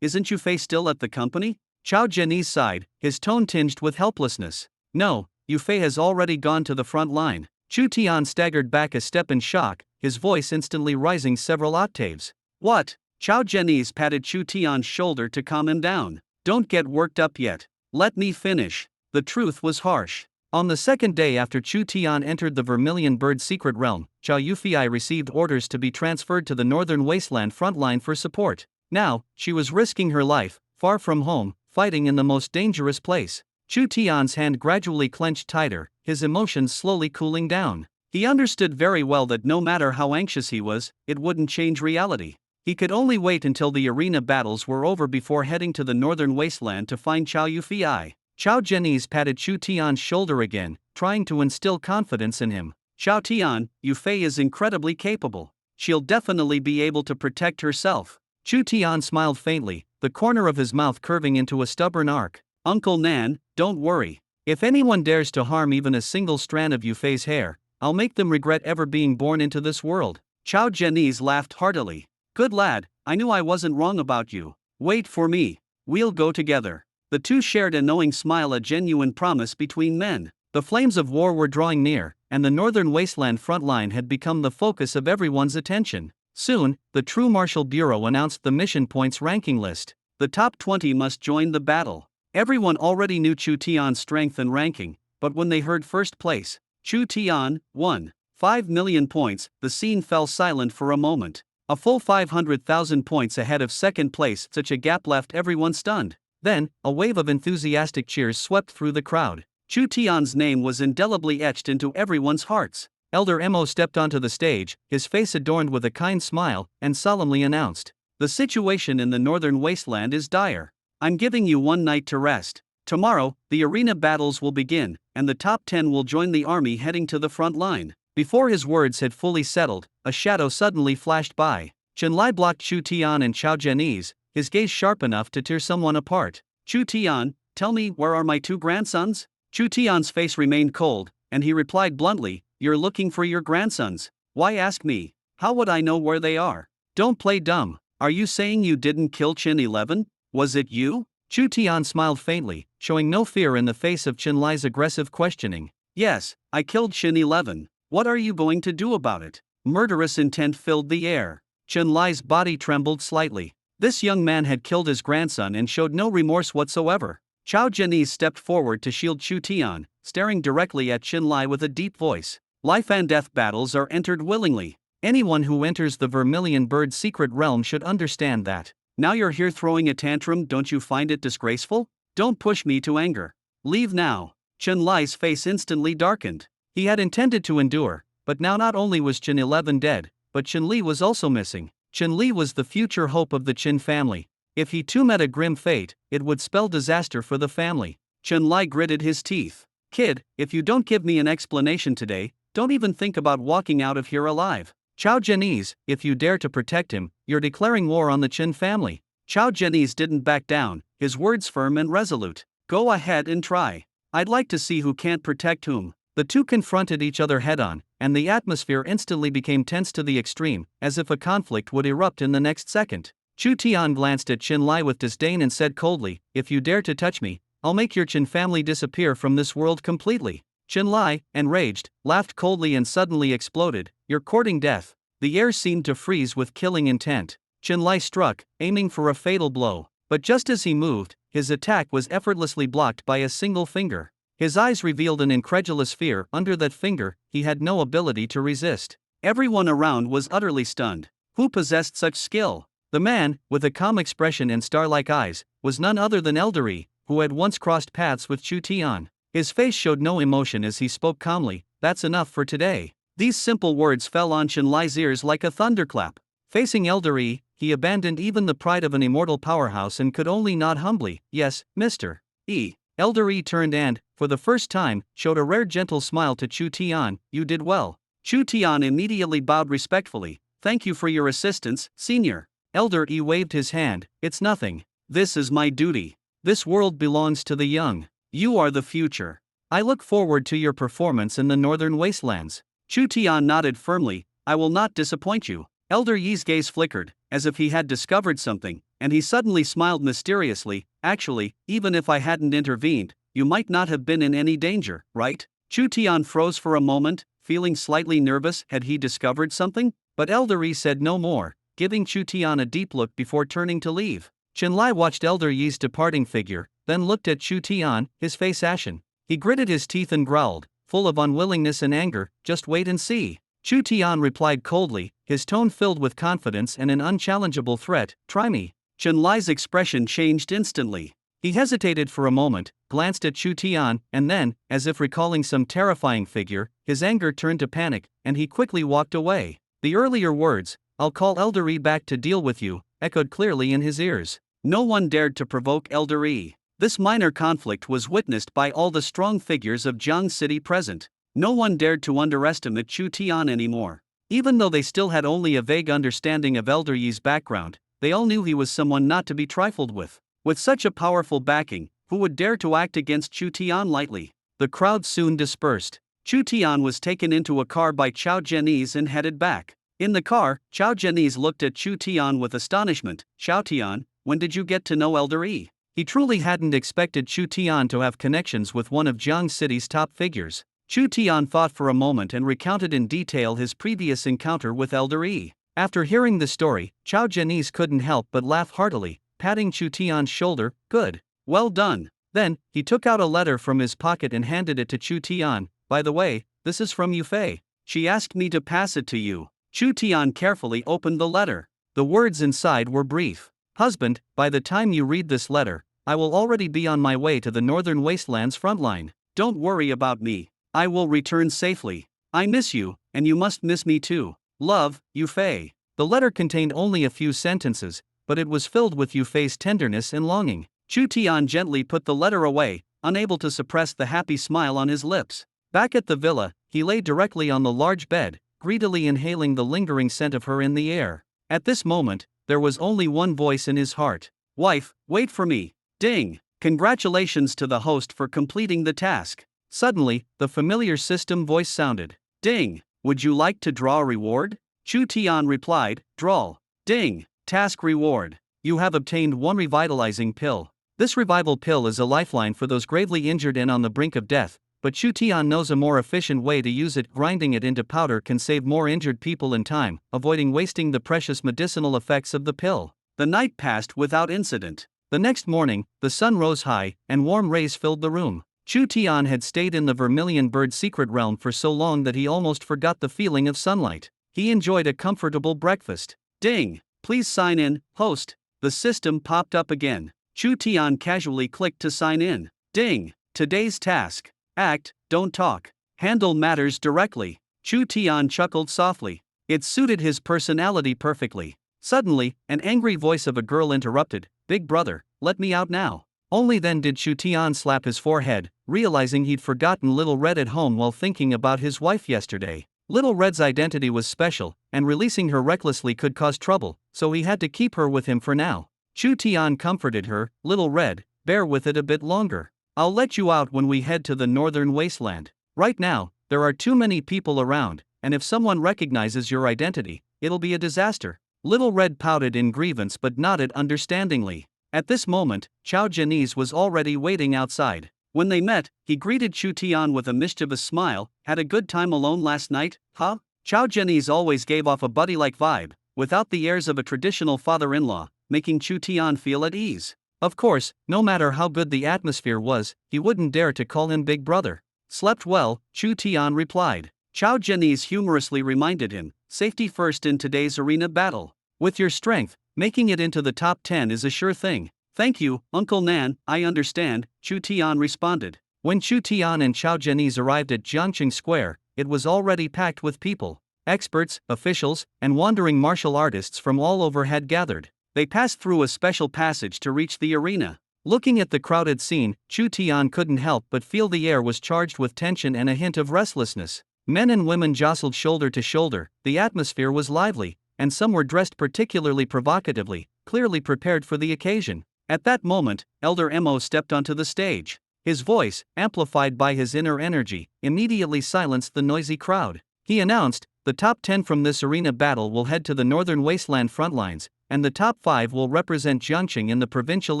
isn't Yufei still at the company?" Xiao Jianese sighed, his tone tinged with helplessness. "No, Yufei has already gone to the front line." Chu Tian staggered back a step in shock, his voice instantly rising several octaves. "What?" Xiao Jianese patted Chu Tian's shoulder to calm him down. "Don't get worked up yet. Let me finish." The truth was harsh. On the second day after Chu Tian entered the Vermilion Bird's secret realm, Xiao Yufei received orders to be transferred to the northern wasteland frontline for support. Now, she was risking her life, far from home, fighting in the most dangerous place. Chu Tian's hand gradually clenched tighter, his emotions slowly cooling down. He understood very well that no matter how anxious he was, it wouldn't change reality. He could only wait until the arena battles were over before heading to the northern wasteland to find Xiao Yufei. Xiao Jianese patted Chu Tian's shoulder again, trying to instill confidence in him. "Xiao Tian, Yufei is incredibly capable. She'll definitely be able to protect herself." Chu Tian smiled faintly, the corner of his mouth curving into a stubborn arc. "Uncle Nan, don't worry. If anyone dares to harm even a single strand of Yufei's hair, I'll make them regret ever being born into this world." Xiao Jianese laughed heartily. "Good lad, I knew I wasn't wrong about you. Wait for me. We'll go together." The two shared a knowing smile, a genuine promise between men. The flames of war were drawing near, and the northern wasteland front line had become the focus of everyone's attention. Soon, the True Martial Bureau announced the mission points ranking list. The top 20 must join the battle. Everyone already knew Chu Tian's strength and ranking, but when they heard first place, Chu Tian, won 5 million points, the scene fell silent for a moment. A full 500,000 points ahead of second place, such a gap left everyone stunned. Then, a wave of enthusiastic cheers swept through the crowd. Chu Tian's name was indelibly etched into everyone's hearts. Elder Mo stepped onto the stage, his face adorned with a kind smile, and solemnly announced, "The situation in the northern wasteland is dire. I'm giving you 1 night to rest. Tomorrow, the arena battles will begin, and the top 10 will join the army heading to the front line." Before his words had fully settled, a shadow suddenly flashed by. Chen Lai blocked Chu Tian and Xiao Jianese, his gaze sharp enough to tear someone apart. "Chu Tian, tell me, where are my 2 grandsons?" Chu Tian's face remained cold, and he replied bluntly, "You're looking for your grandsons. Why ask me? How would I know where they are?" "Don't play dumb. Are you saying you didn't kill Chen 11? Was it you?" Chu Tian smiled faintly, showing no fear in the face of Chen Lai's aggressive questioning. "Yes, I killed Chen 11. What are you going to do about it?" Murderous intent filled the air. Chen Lai's body trembled slightly. This young man had killed his grandson and showed no remorse whatsoever. Xiao Jianese stepped forward to shield Chu Tian, staring directly at Chen Lai with a deep voice. "Life and death battles are entered willingly. Anyone who enters the Vermilion Bird's secret realm should understand that. Now you're here throwing a tantrum, don't you find it disgraceful? Don't push me to anger. Leave now." Chen Lai's face instantly darkened. He had intended to endure, but now not only was Chen 11 dead, but Qin was also missing. Qin was the future hope of the Qin family. If he too met a grim fate, it would spell disaster for the family. Qin gritted his teeth. Kid, if you don't give me an explanation today, don't even think about walking out of here alive. Chao Jianese, if you dare to protect him, you're declaring war on the Qin family. Chao Jianese didn't back down, his words firm and resolute. Go ahead and try. I'd like to see who can't protect whom. The two confronted each other head-on, and the atmosphere instantly became tense to the extreme, as if a conflict would erupt in the next second. Chu Tian glanced at Qin with disdain and said coldly, if you dare to touch me, I'll make your Qin family disappear from this world completely. Qin, enraged, laughed coldly and suddenly exploded, you're courting death. The air seemed to freeze with killing intent. Qin struck, aiming for a fatal blow, but just as he moved, his attack was effortlessly blocked by a single finger. His eyes revealed an incredulous fear. Under that finger, he had no ability to resist. Everyone around was utterly stunned. Who possessed such skill? The man, with a calm expression and star-like eyes, was none other than Elder Yi, who had once crossed paths with Chu Tian. His face showed no emotion as he spoke calmly, that's enough for today. These simple words fell on Qin's ears like a thunderclap. Facing Elder Yi, he abandoned even the pride of an immortal powerhouse and could only nod humbly, yes, Mr. E. Elder Yi turned and, for the first time, showed a rare gentle smile to Chu Tian, you did well. Chu Tian immediately bowed respectfully, thank you for your assistance, senior. Elder Yi waved his hand, it's nothing. This is my duty. This world belongs to the young. You are the future. I look forward to your performance in the northern wastelands. Chu Tian nodded firmly, I will not disappoint you. Elder Yi's gaze flickered, as if he had discovered something, and he suddenly smiled mysteriously, actually, even if I hadn't intervened, you might not have been in any danger, right? Chu Tian froze for a moment, feeling slightly nervous. Had he discovered something? But Elder Yi said no more, giving Chu Tian a deep look before turning to leave. Qin watched Elder Yi's departing figure, then looked at Chu Tian, his face ashen. He gritted his teeth and growled, full of unwillingness and anger, just wait and see. Chu Tian replied coldly, his tone filled with confidence and an unchallengeable threat, try me. Qin's expression changed instantly. He hesitated for a moment, glanced at Chu Tian, and then, as if recalling some terrifying figure, his anger turned to panic, and he quickly walked away. The earlier words, I'll call Elder Yi back to deal with you, echoed clearly in his ears. No one dared to provoke Elder Yi. This minor conflict was witnessed by all the strong figures of Jiang City present. No one dared to underestimate Chu Tian anymore. Even though they still had only a vague understanding of Elder Yi's background, they all knew he was someone not to be trifled with. With such a powerful backing, who would dare to act against Chu Tian lightly? The crowd soon dispersed. Chu Tian was taken into a car by Chao Jianese and headed back. In the car, Chao Jianese looked at Chu Tian with astonishment. Chao Tian, when did you get to know Elder Yi? He truly hadn't expected Chu Tian to have connections with one of Jiang City's top figures. Chu Tian thought for a moment and recounted in detail his previous encounter with Elder Yi. After hearing the story, Chao Jianese couldn't help but laugh heartily, patting Chu Tian's shoulder, good. Well done. Then, he took out a letter from his pocket and handed it to Chu Tian. By the way, this is from Yufei. She asked me to pass it to you. Chu Tian carefully opened the letter. The words inside were brief. Husband, by the time you read this letter, I will already be on my way to the northern wastelands frontline. Don't worry about me. I will return safely. I miss you, and you must miss me too. Love, Yufei. The letter contained only a few sentences, but it was filled with Yufei's tenderness and longing. Chu Tian gently put the letter away, unable to suppress the happy smile on his lips. Back at the villa, he lay directly on the large bed, greedily inhaling the lingering scent of her in the air. At this moment, there was only one voice in his heart. Wife, wait for me. Ding! Congratulations to the host for completing the task. Suddenly, the familiar system voice sounded. Ding! Would you like to draw a reward? Chu Tian replied, drawl. Ding! Task reward. You have obtained one revitalizing pill. This revival pill is a lifeline for those gravely injured and on the brink of death, but Chu Tian knows a more efficient way to use it. Grinding it into powder can save more injured people in time, avoiding wasting the precious medicinal effects of the pill. The night passed without incident. The next morning, the sun rose high, and warm rays filled the room. Chu Tian had stayed in the Vermilion Bird secret realm for so long that he almost forgot the feeling of sunlight. He enjoyed a comfortable breakfast. Ding! Please sign in, host. The system popped up again. Chu Tian casually clicked to sign in. Ding! Today's task. Act, don't talk. Handle matters directly. Chu Tian chuckled softly. It suited his personality perfectly. Suddenly, an angry voice of a girl interrupted, "Big brother, let me out now." Only then did Chu Tian slap his forehead, realizing he'd forgotten Little Red at home while thinking about his wife yesterday. Little Red's identity was special, and releasing her recklessly could cause trouble, so he had to keep her with him for now. Chu Tian comforted her, "Little Red, bear with it a bit longer. I'll let you out when we head to the northern wasteland. Right now, there are too many people around, and if someone recognizes your identity, it'll be a disaster." Little Red pouted in grievance but nodded understandingly. At this moment, Chao Janice was already waiting outside. When they met, he greeted Chu Tian with a mischievous smile. "Had a good time alone last night, huh?" Chao Janice always gave off a buddy-like vibe, without the airs of a traditional father-in-law, making Chu Tian feel at ease. Of course, no matter how good the atmosphere was, he wouldn't dare to call him big brother. "Slept well," Chu Tian replied. Chao Janice humorously reminded him, "Safety first in today's arena battle. With your strength, making it into the top 10 is a sure thing." "Thank you, Uncle Nan, I understand," Chu Tian responded. When Chu Tian and Chao Janice arrived at Jiangqing Square, it was already packed with people. Experts, officials, and wandering martial artists from all over had gathered. They passed through a special passage to reach the arena. Looking at the crowded scene, Chu Tian couldn't help but feel the air was charged with tension and a hint of restlessness. Men and women jostled shoulder to shoulder, the atmosphere was lively, and some were dressed particularly provocatively, clearly prepared for the occasion. At that moment, Elder Mo stepped onto the stage. His voice, amplified by his inner energy, immediately silenced the noisy crowd. He announced, "The top 10 from this arena battle will head to the northern wasteland frontlines, and the top 5 will represent Jiangqing in the provincial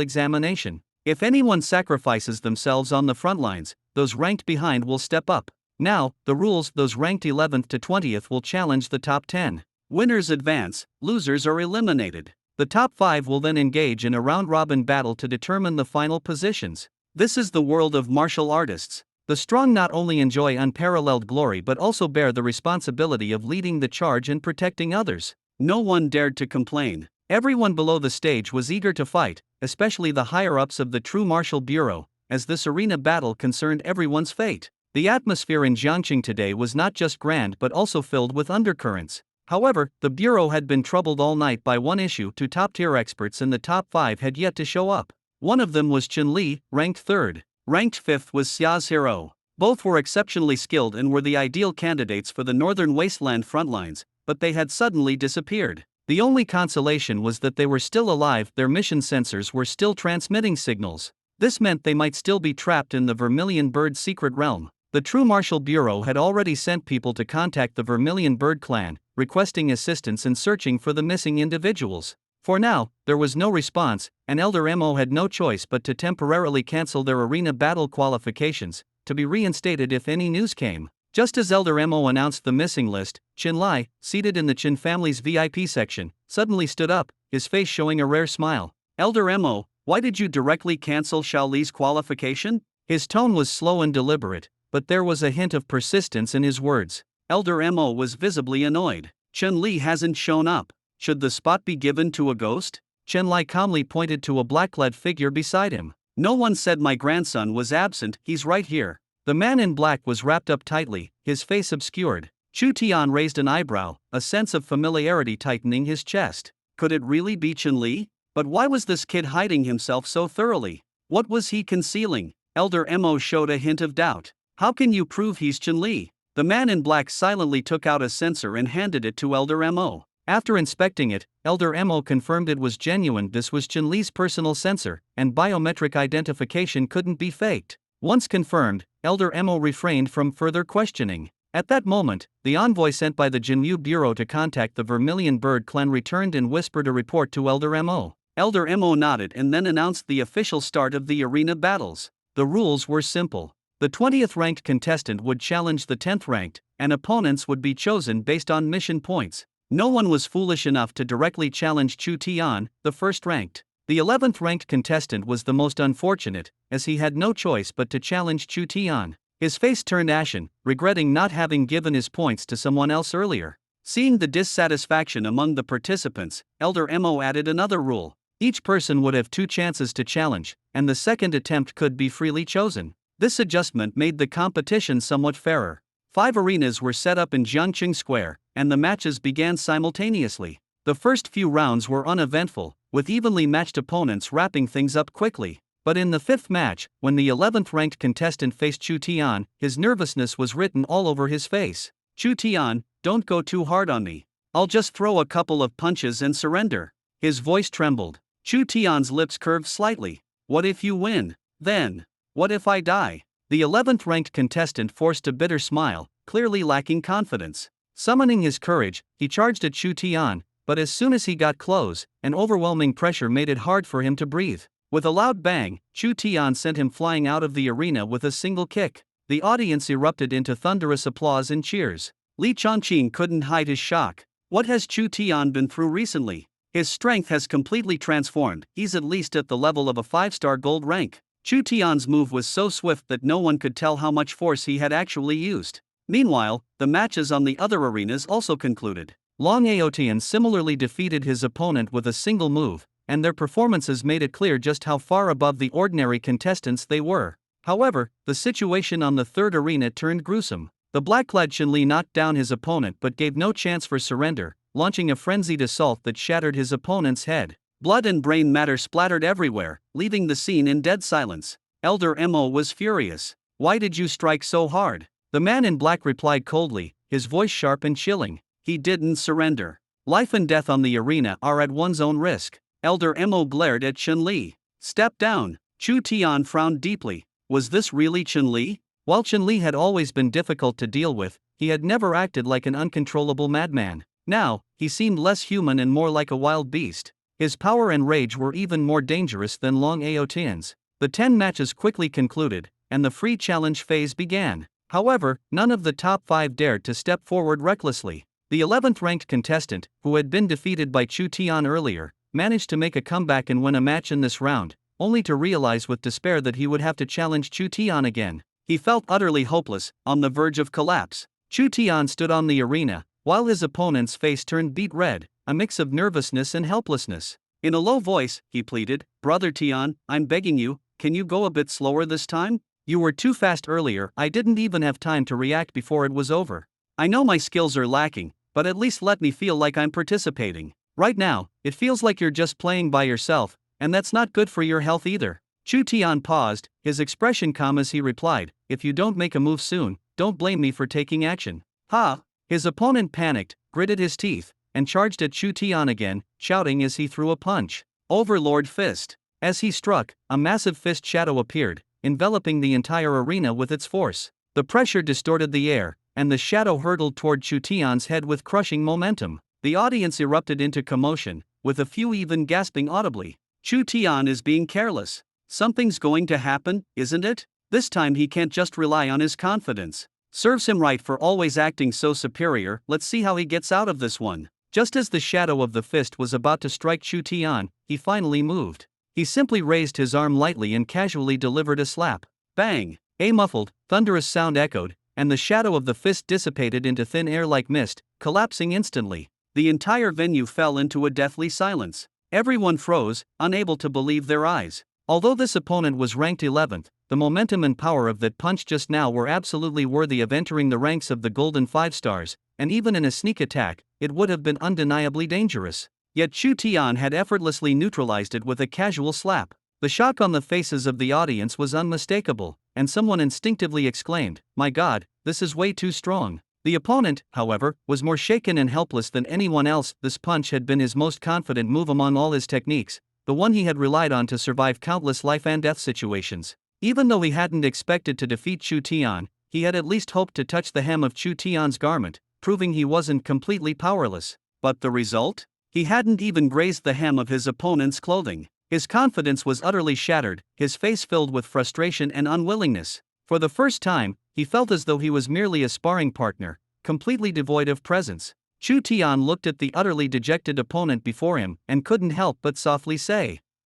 examination. If anyone sacrifices themselves on the frontlines, those ranked behind will step up. Now, the rules: those ranked 11th to 20th will challenge the top 10. Winners advance, losers are eliminated. The top 5 will then engage in a round-robin battle to determine the final positions. This is the world of martial artists. The strong not only enjoy unparalleled glory but also bear the responsibility of leading the charge and protecting others." No one dared to complain. Everyone below the stage was eager to fight, especially the higher-ups of the True Martial Bureau, as this arena battle concerned everyone's fate. The atmosphere in Jiangqing today was not just grand but also filled with undercurrents. However, the Bureau had been troubled all night by one issue: two top-tier experts in the top 5 had yet to show up. One of them was Chen Li, ranked 3rd. Ranked 5th was Xia's Hero. Both were exceptionally skilled and were the ideal candidates for the northern wasteland frontlines, but they had suddenly disappeared. The only consolation was that they were still alive, their mission sensors were still transmitting signals. This meant they might still be trapped in the Vermilion Bird secret realm. The True Martial Bureau had already sent people to contact the Vermilion Bird clan, requesting assistance in searching for the missing individuals. For now, there was no response, and Elder Mo had no choice but to temporarily cancel their arena battle qualifications, to be reinstated if any news came. Just as Elder Mo announced the missing list, Chen Lai, seated in the Chen family's VIP section, suddenly stood up, his face showing a rare smile. "Elder Mo, why did you directly cancel Xiao Li's qualification?" His tone was slow and deliberate, but there was a hint of persistence in his words. Elder Mo was visibly annoyed. "Chen Li hasn't shown up. Should the spot be given to a ghost?" Chen Lai calmly pointed to a black-clad figure beside him. "No one said my grandson was absent, he's right here." The man in black was wrapped up tightly, his face obscured. Chu Tian raised an eyebrow, a sense of familiarity tightening his chest. Could it really be Chen Li? But why was this kid hiding himself so thoroughly? What was he concealing? Elder Mo showed a hint of doubt. "How can you prove he's Chen Li?" The man in black silently took out a sensor and handed it to Elder Mo. After inspecting it, Elder Mo confirmed it was genuine. This was Chen Li's personal sensor, and biometric identification couldn't be faked. Once confirmed, Elder Mo refrained from further questioning. At that moment, the envoy sent by the Jinmu Bureau to contact the Vermilion Bird clan returned and whispered a report to Elder Mo. Elder Mo nodded and then announced the official start of the arena battles. The rules were simple. The 20th ranked contestant would challenge the 10th ranked, and opponents would be chosen based on mission points. No one was foolish enough to directly challenge Chu Tian, the first ranked. The 11th ranked contestant was the most unfortunate, as he had no choice but to challenge Chu Tian. His face turned ashen, regretting not having given his points to someone else earlier. Seeing the dissatisfaction among the participants, Elder Mo added another rule. Each person would have 2 chances to challenge, and the second attempt could be freely chosen. This adjustment made the competition somewhat fairer. 5 arenas were set up in Jiangqing Square, and the matches began simultaneously. The first few rounds were uneventful, with evenly matched opponents wrapping things up quickly. But in the fifth match, when the 11th ranked contestant faced Chu Tian, his nervousness was written all over his face. "Chu Tian, don't go too hard on me. I'll just throw a couple of punches and surrender." His voice trembled. Chu Tian's lips curved slightly. "What if you win? Then? What if I die?" The 11th ranked contestant forced a bitter smile, clearly lacking confidence. Summoning his courage, he charged at Chu Tian, but as soon as he got close, an overwhelming pressure made it hard for him to breathe. With a loud bang, Chu Tian sent him flying out of the arena with a single kick. The audience erupted into thunderous applause and cheers. Li Chongqing couldn't hide his shock. What has Chu Tian been through recently? His strength has completely transformed. He's at least at the level of a 5-star gold rank. Chu Tian's move was so swift that no one could tell how much force he had actually used. Meanwhile, the matches on the other arenas also concluded. Long Aotian similarly defeated his opponent with a single move, and their performances made it clear just how far above the ordinary contestants they were. However, the situation on the third arena turned gruesome. The black-clad Chun-Li knocked down his opponent but gave no chance for surrender, launching a frenzied assault that shattered his opponent's head. Blood and brain matter splattered everywhere, leaving the scene in dead silence. Elder Mo was furious. "Why did you strike so hard?" The man in black replied coldly, his voice sharp and chilling. "He didn't surrender. Life and death on the arena are at one's own risk." Elder Mo glared at Chun-Li. "Step down." Chu Tian frowned deeply. Was this really Chun-Li? While Chun-Li had always been difficult to deal with, he had never acted like an uncontrollable madman. Now, he seemed less human and more like a wild beast. His power and rage were even more dangerous than Long Aotian's. The 10 matches quickly concluded, and the free challenge phase began. However, none of the top 5 dared to step forward recklessly. The 11th ranked contestant, who had been defeated by Chu Tian earlier, managed to make a comeback and win a match in this round, only to realize with despair that he would have to challenge Chu Tian again. He felt utterly hopeless, on the verge of collapse. Chu Tian stood on the arena, while his opponent's face turned beet red, a mix of nervousness and helplessness. In a low voice, he pleaded, "Brother Tian, I'm begging you, can you go a bit slower this time? You were too fast earlier, I didn't even have time to react before it was over. I know my skills are lacking, but at least let me feel like I'm participating. Right now, it feels like you're just playing by yourself, and that's not good for your health either." Chu Tian paused, his expression calm as he replied, "If you don't make a move soon, don't blame me for taking action." "Ha!" His opponent panicked, gritted his teeth, and charged at Chu Tian again, shouting as he threw a punch. Overlord Fist. As he struck, a massive fist shadow appeared, enveloping the entire arena with its force. The pressure distorted the air, and the shadow hurtled toward Chu Tian's head with crushing momentum. The audience erupted into commotion, with a few even gasping audibly. "Chu Tian is being careless. Something's going to happen, isn't it? This time he can't just rely on his confidence. Serves him right for always acting so superior. Let's see how he gets out of this one." Just as the shadow of the fist was about to strike Chu Tian, he finally moved. He simply raised his arm lightly and casually delivered a slap. Bang! A muffled, thunderous sound echoed, and the shadow of the fist dissipated into thin air like mist, collapsing instantly. The entire venue fell into a deathly silence. Everyone froze, unable to believe their eyes. Although this opponent was ranked 11th, the momentum and power of that punch just now were absolutely worthy of entering the ranks of the Golden 5 stars, and even in a sneak attack, it would have been undeniably dangerous. Yet Chu Tian had effortlessly neutralized it with a casual slap. The shock on the faces of the audience was unmistakable, and someone instinctively exclaimed, "My God, this is way too strong." The opponent, however, was more shaken and helpless than anyone else. This punch had been his most confident move among all his techniques, the one he had relied on to survive countless life and death situations. Even though he hadn't expected to defeat Chu Tian, he had at least hoped to touch the hem of Chu Tian's garment, proving he wasn't completely powerless. But the result? He hadn't even grazed the hem of his opponent's clothing. His confidence was utterly shattered, his face filled with frustration and unwillingness. For the first time, he felt as though he was merely a sparring partner, completely devoid of presence. Chu Tian looked at the utterly dejected opponent before him and couldn't help but softly say,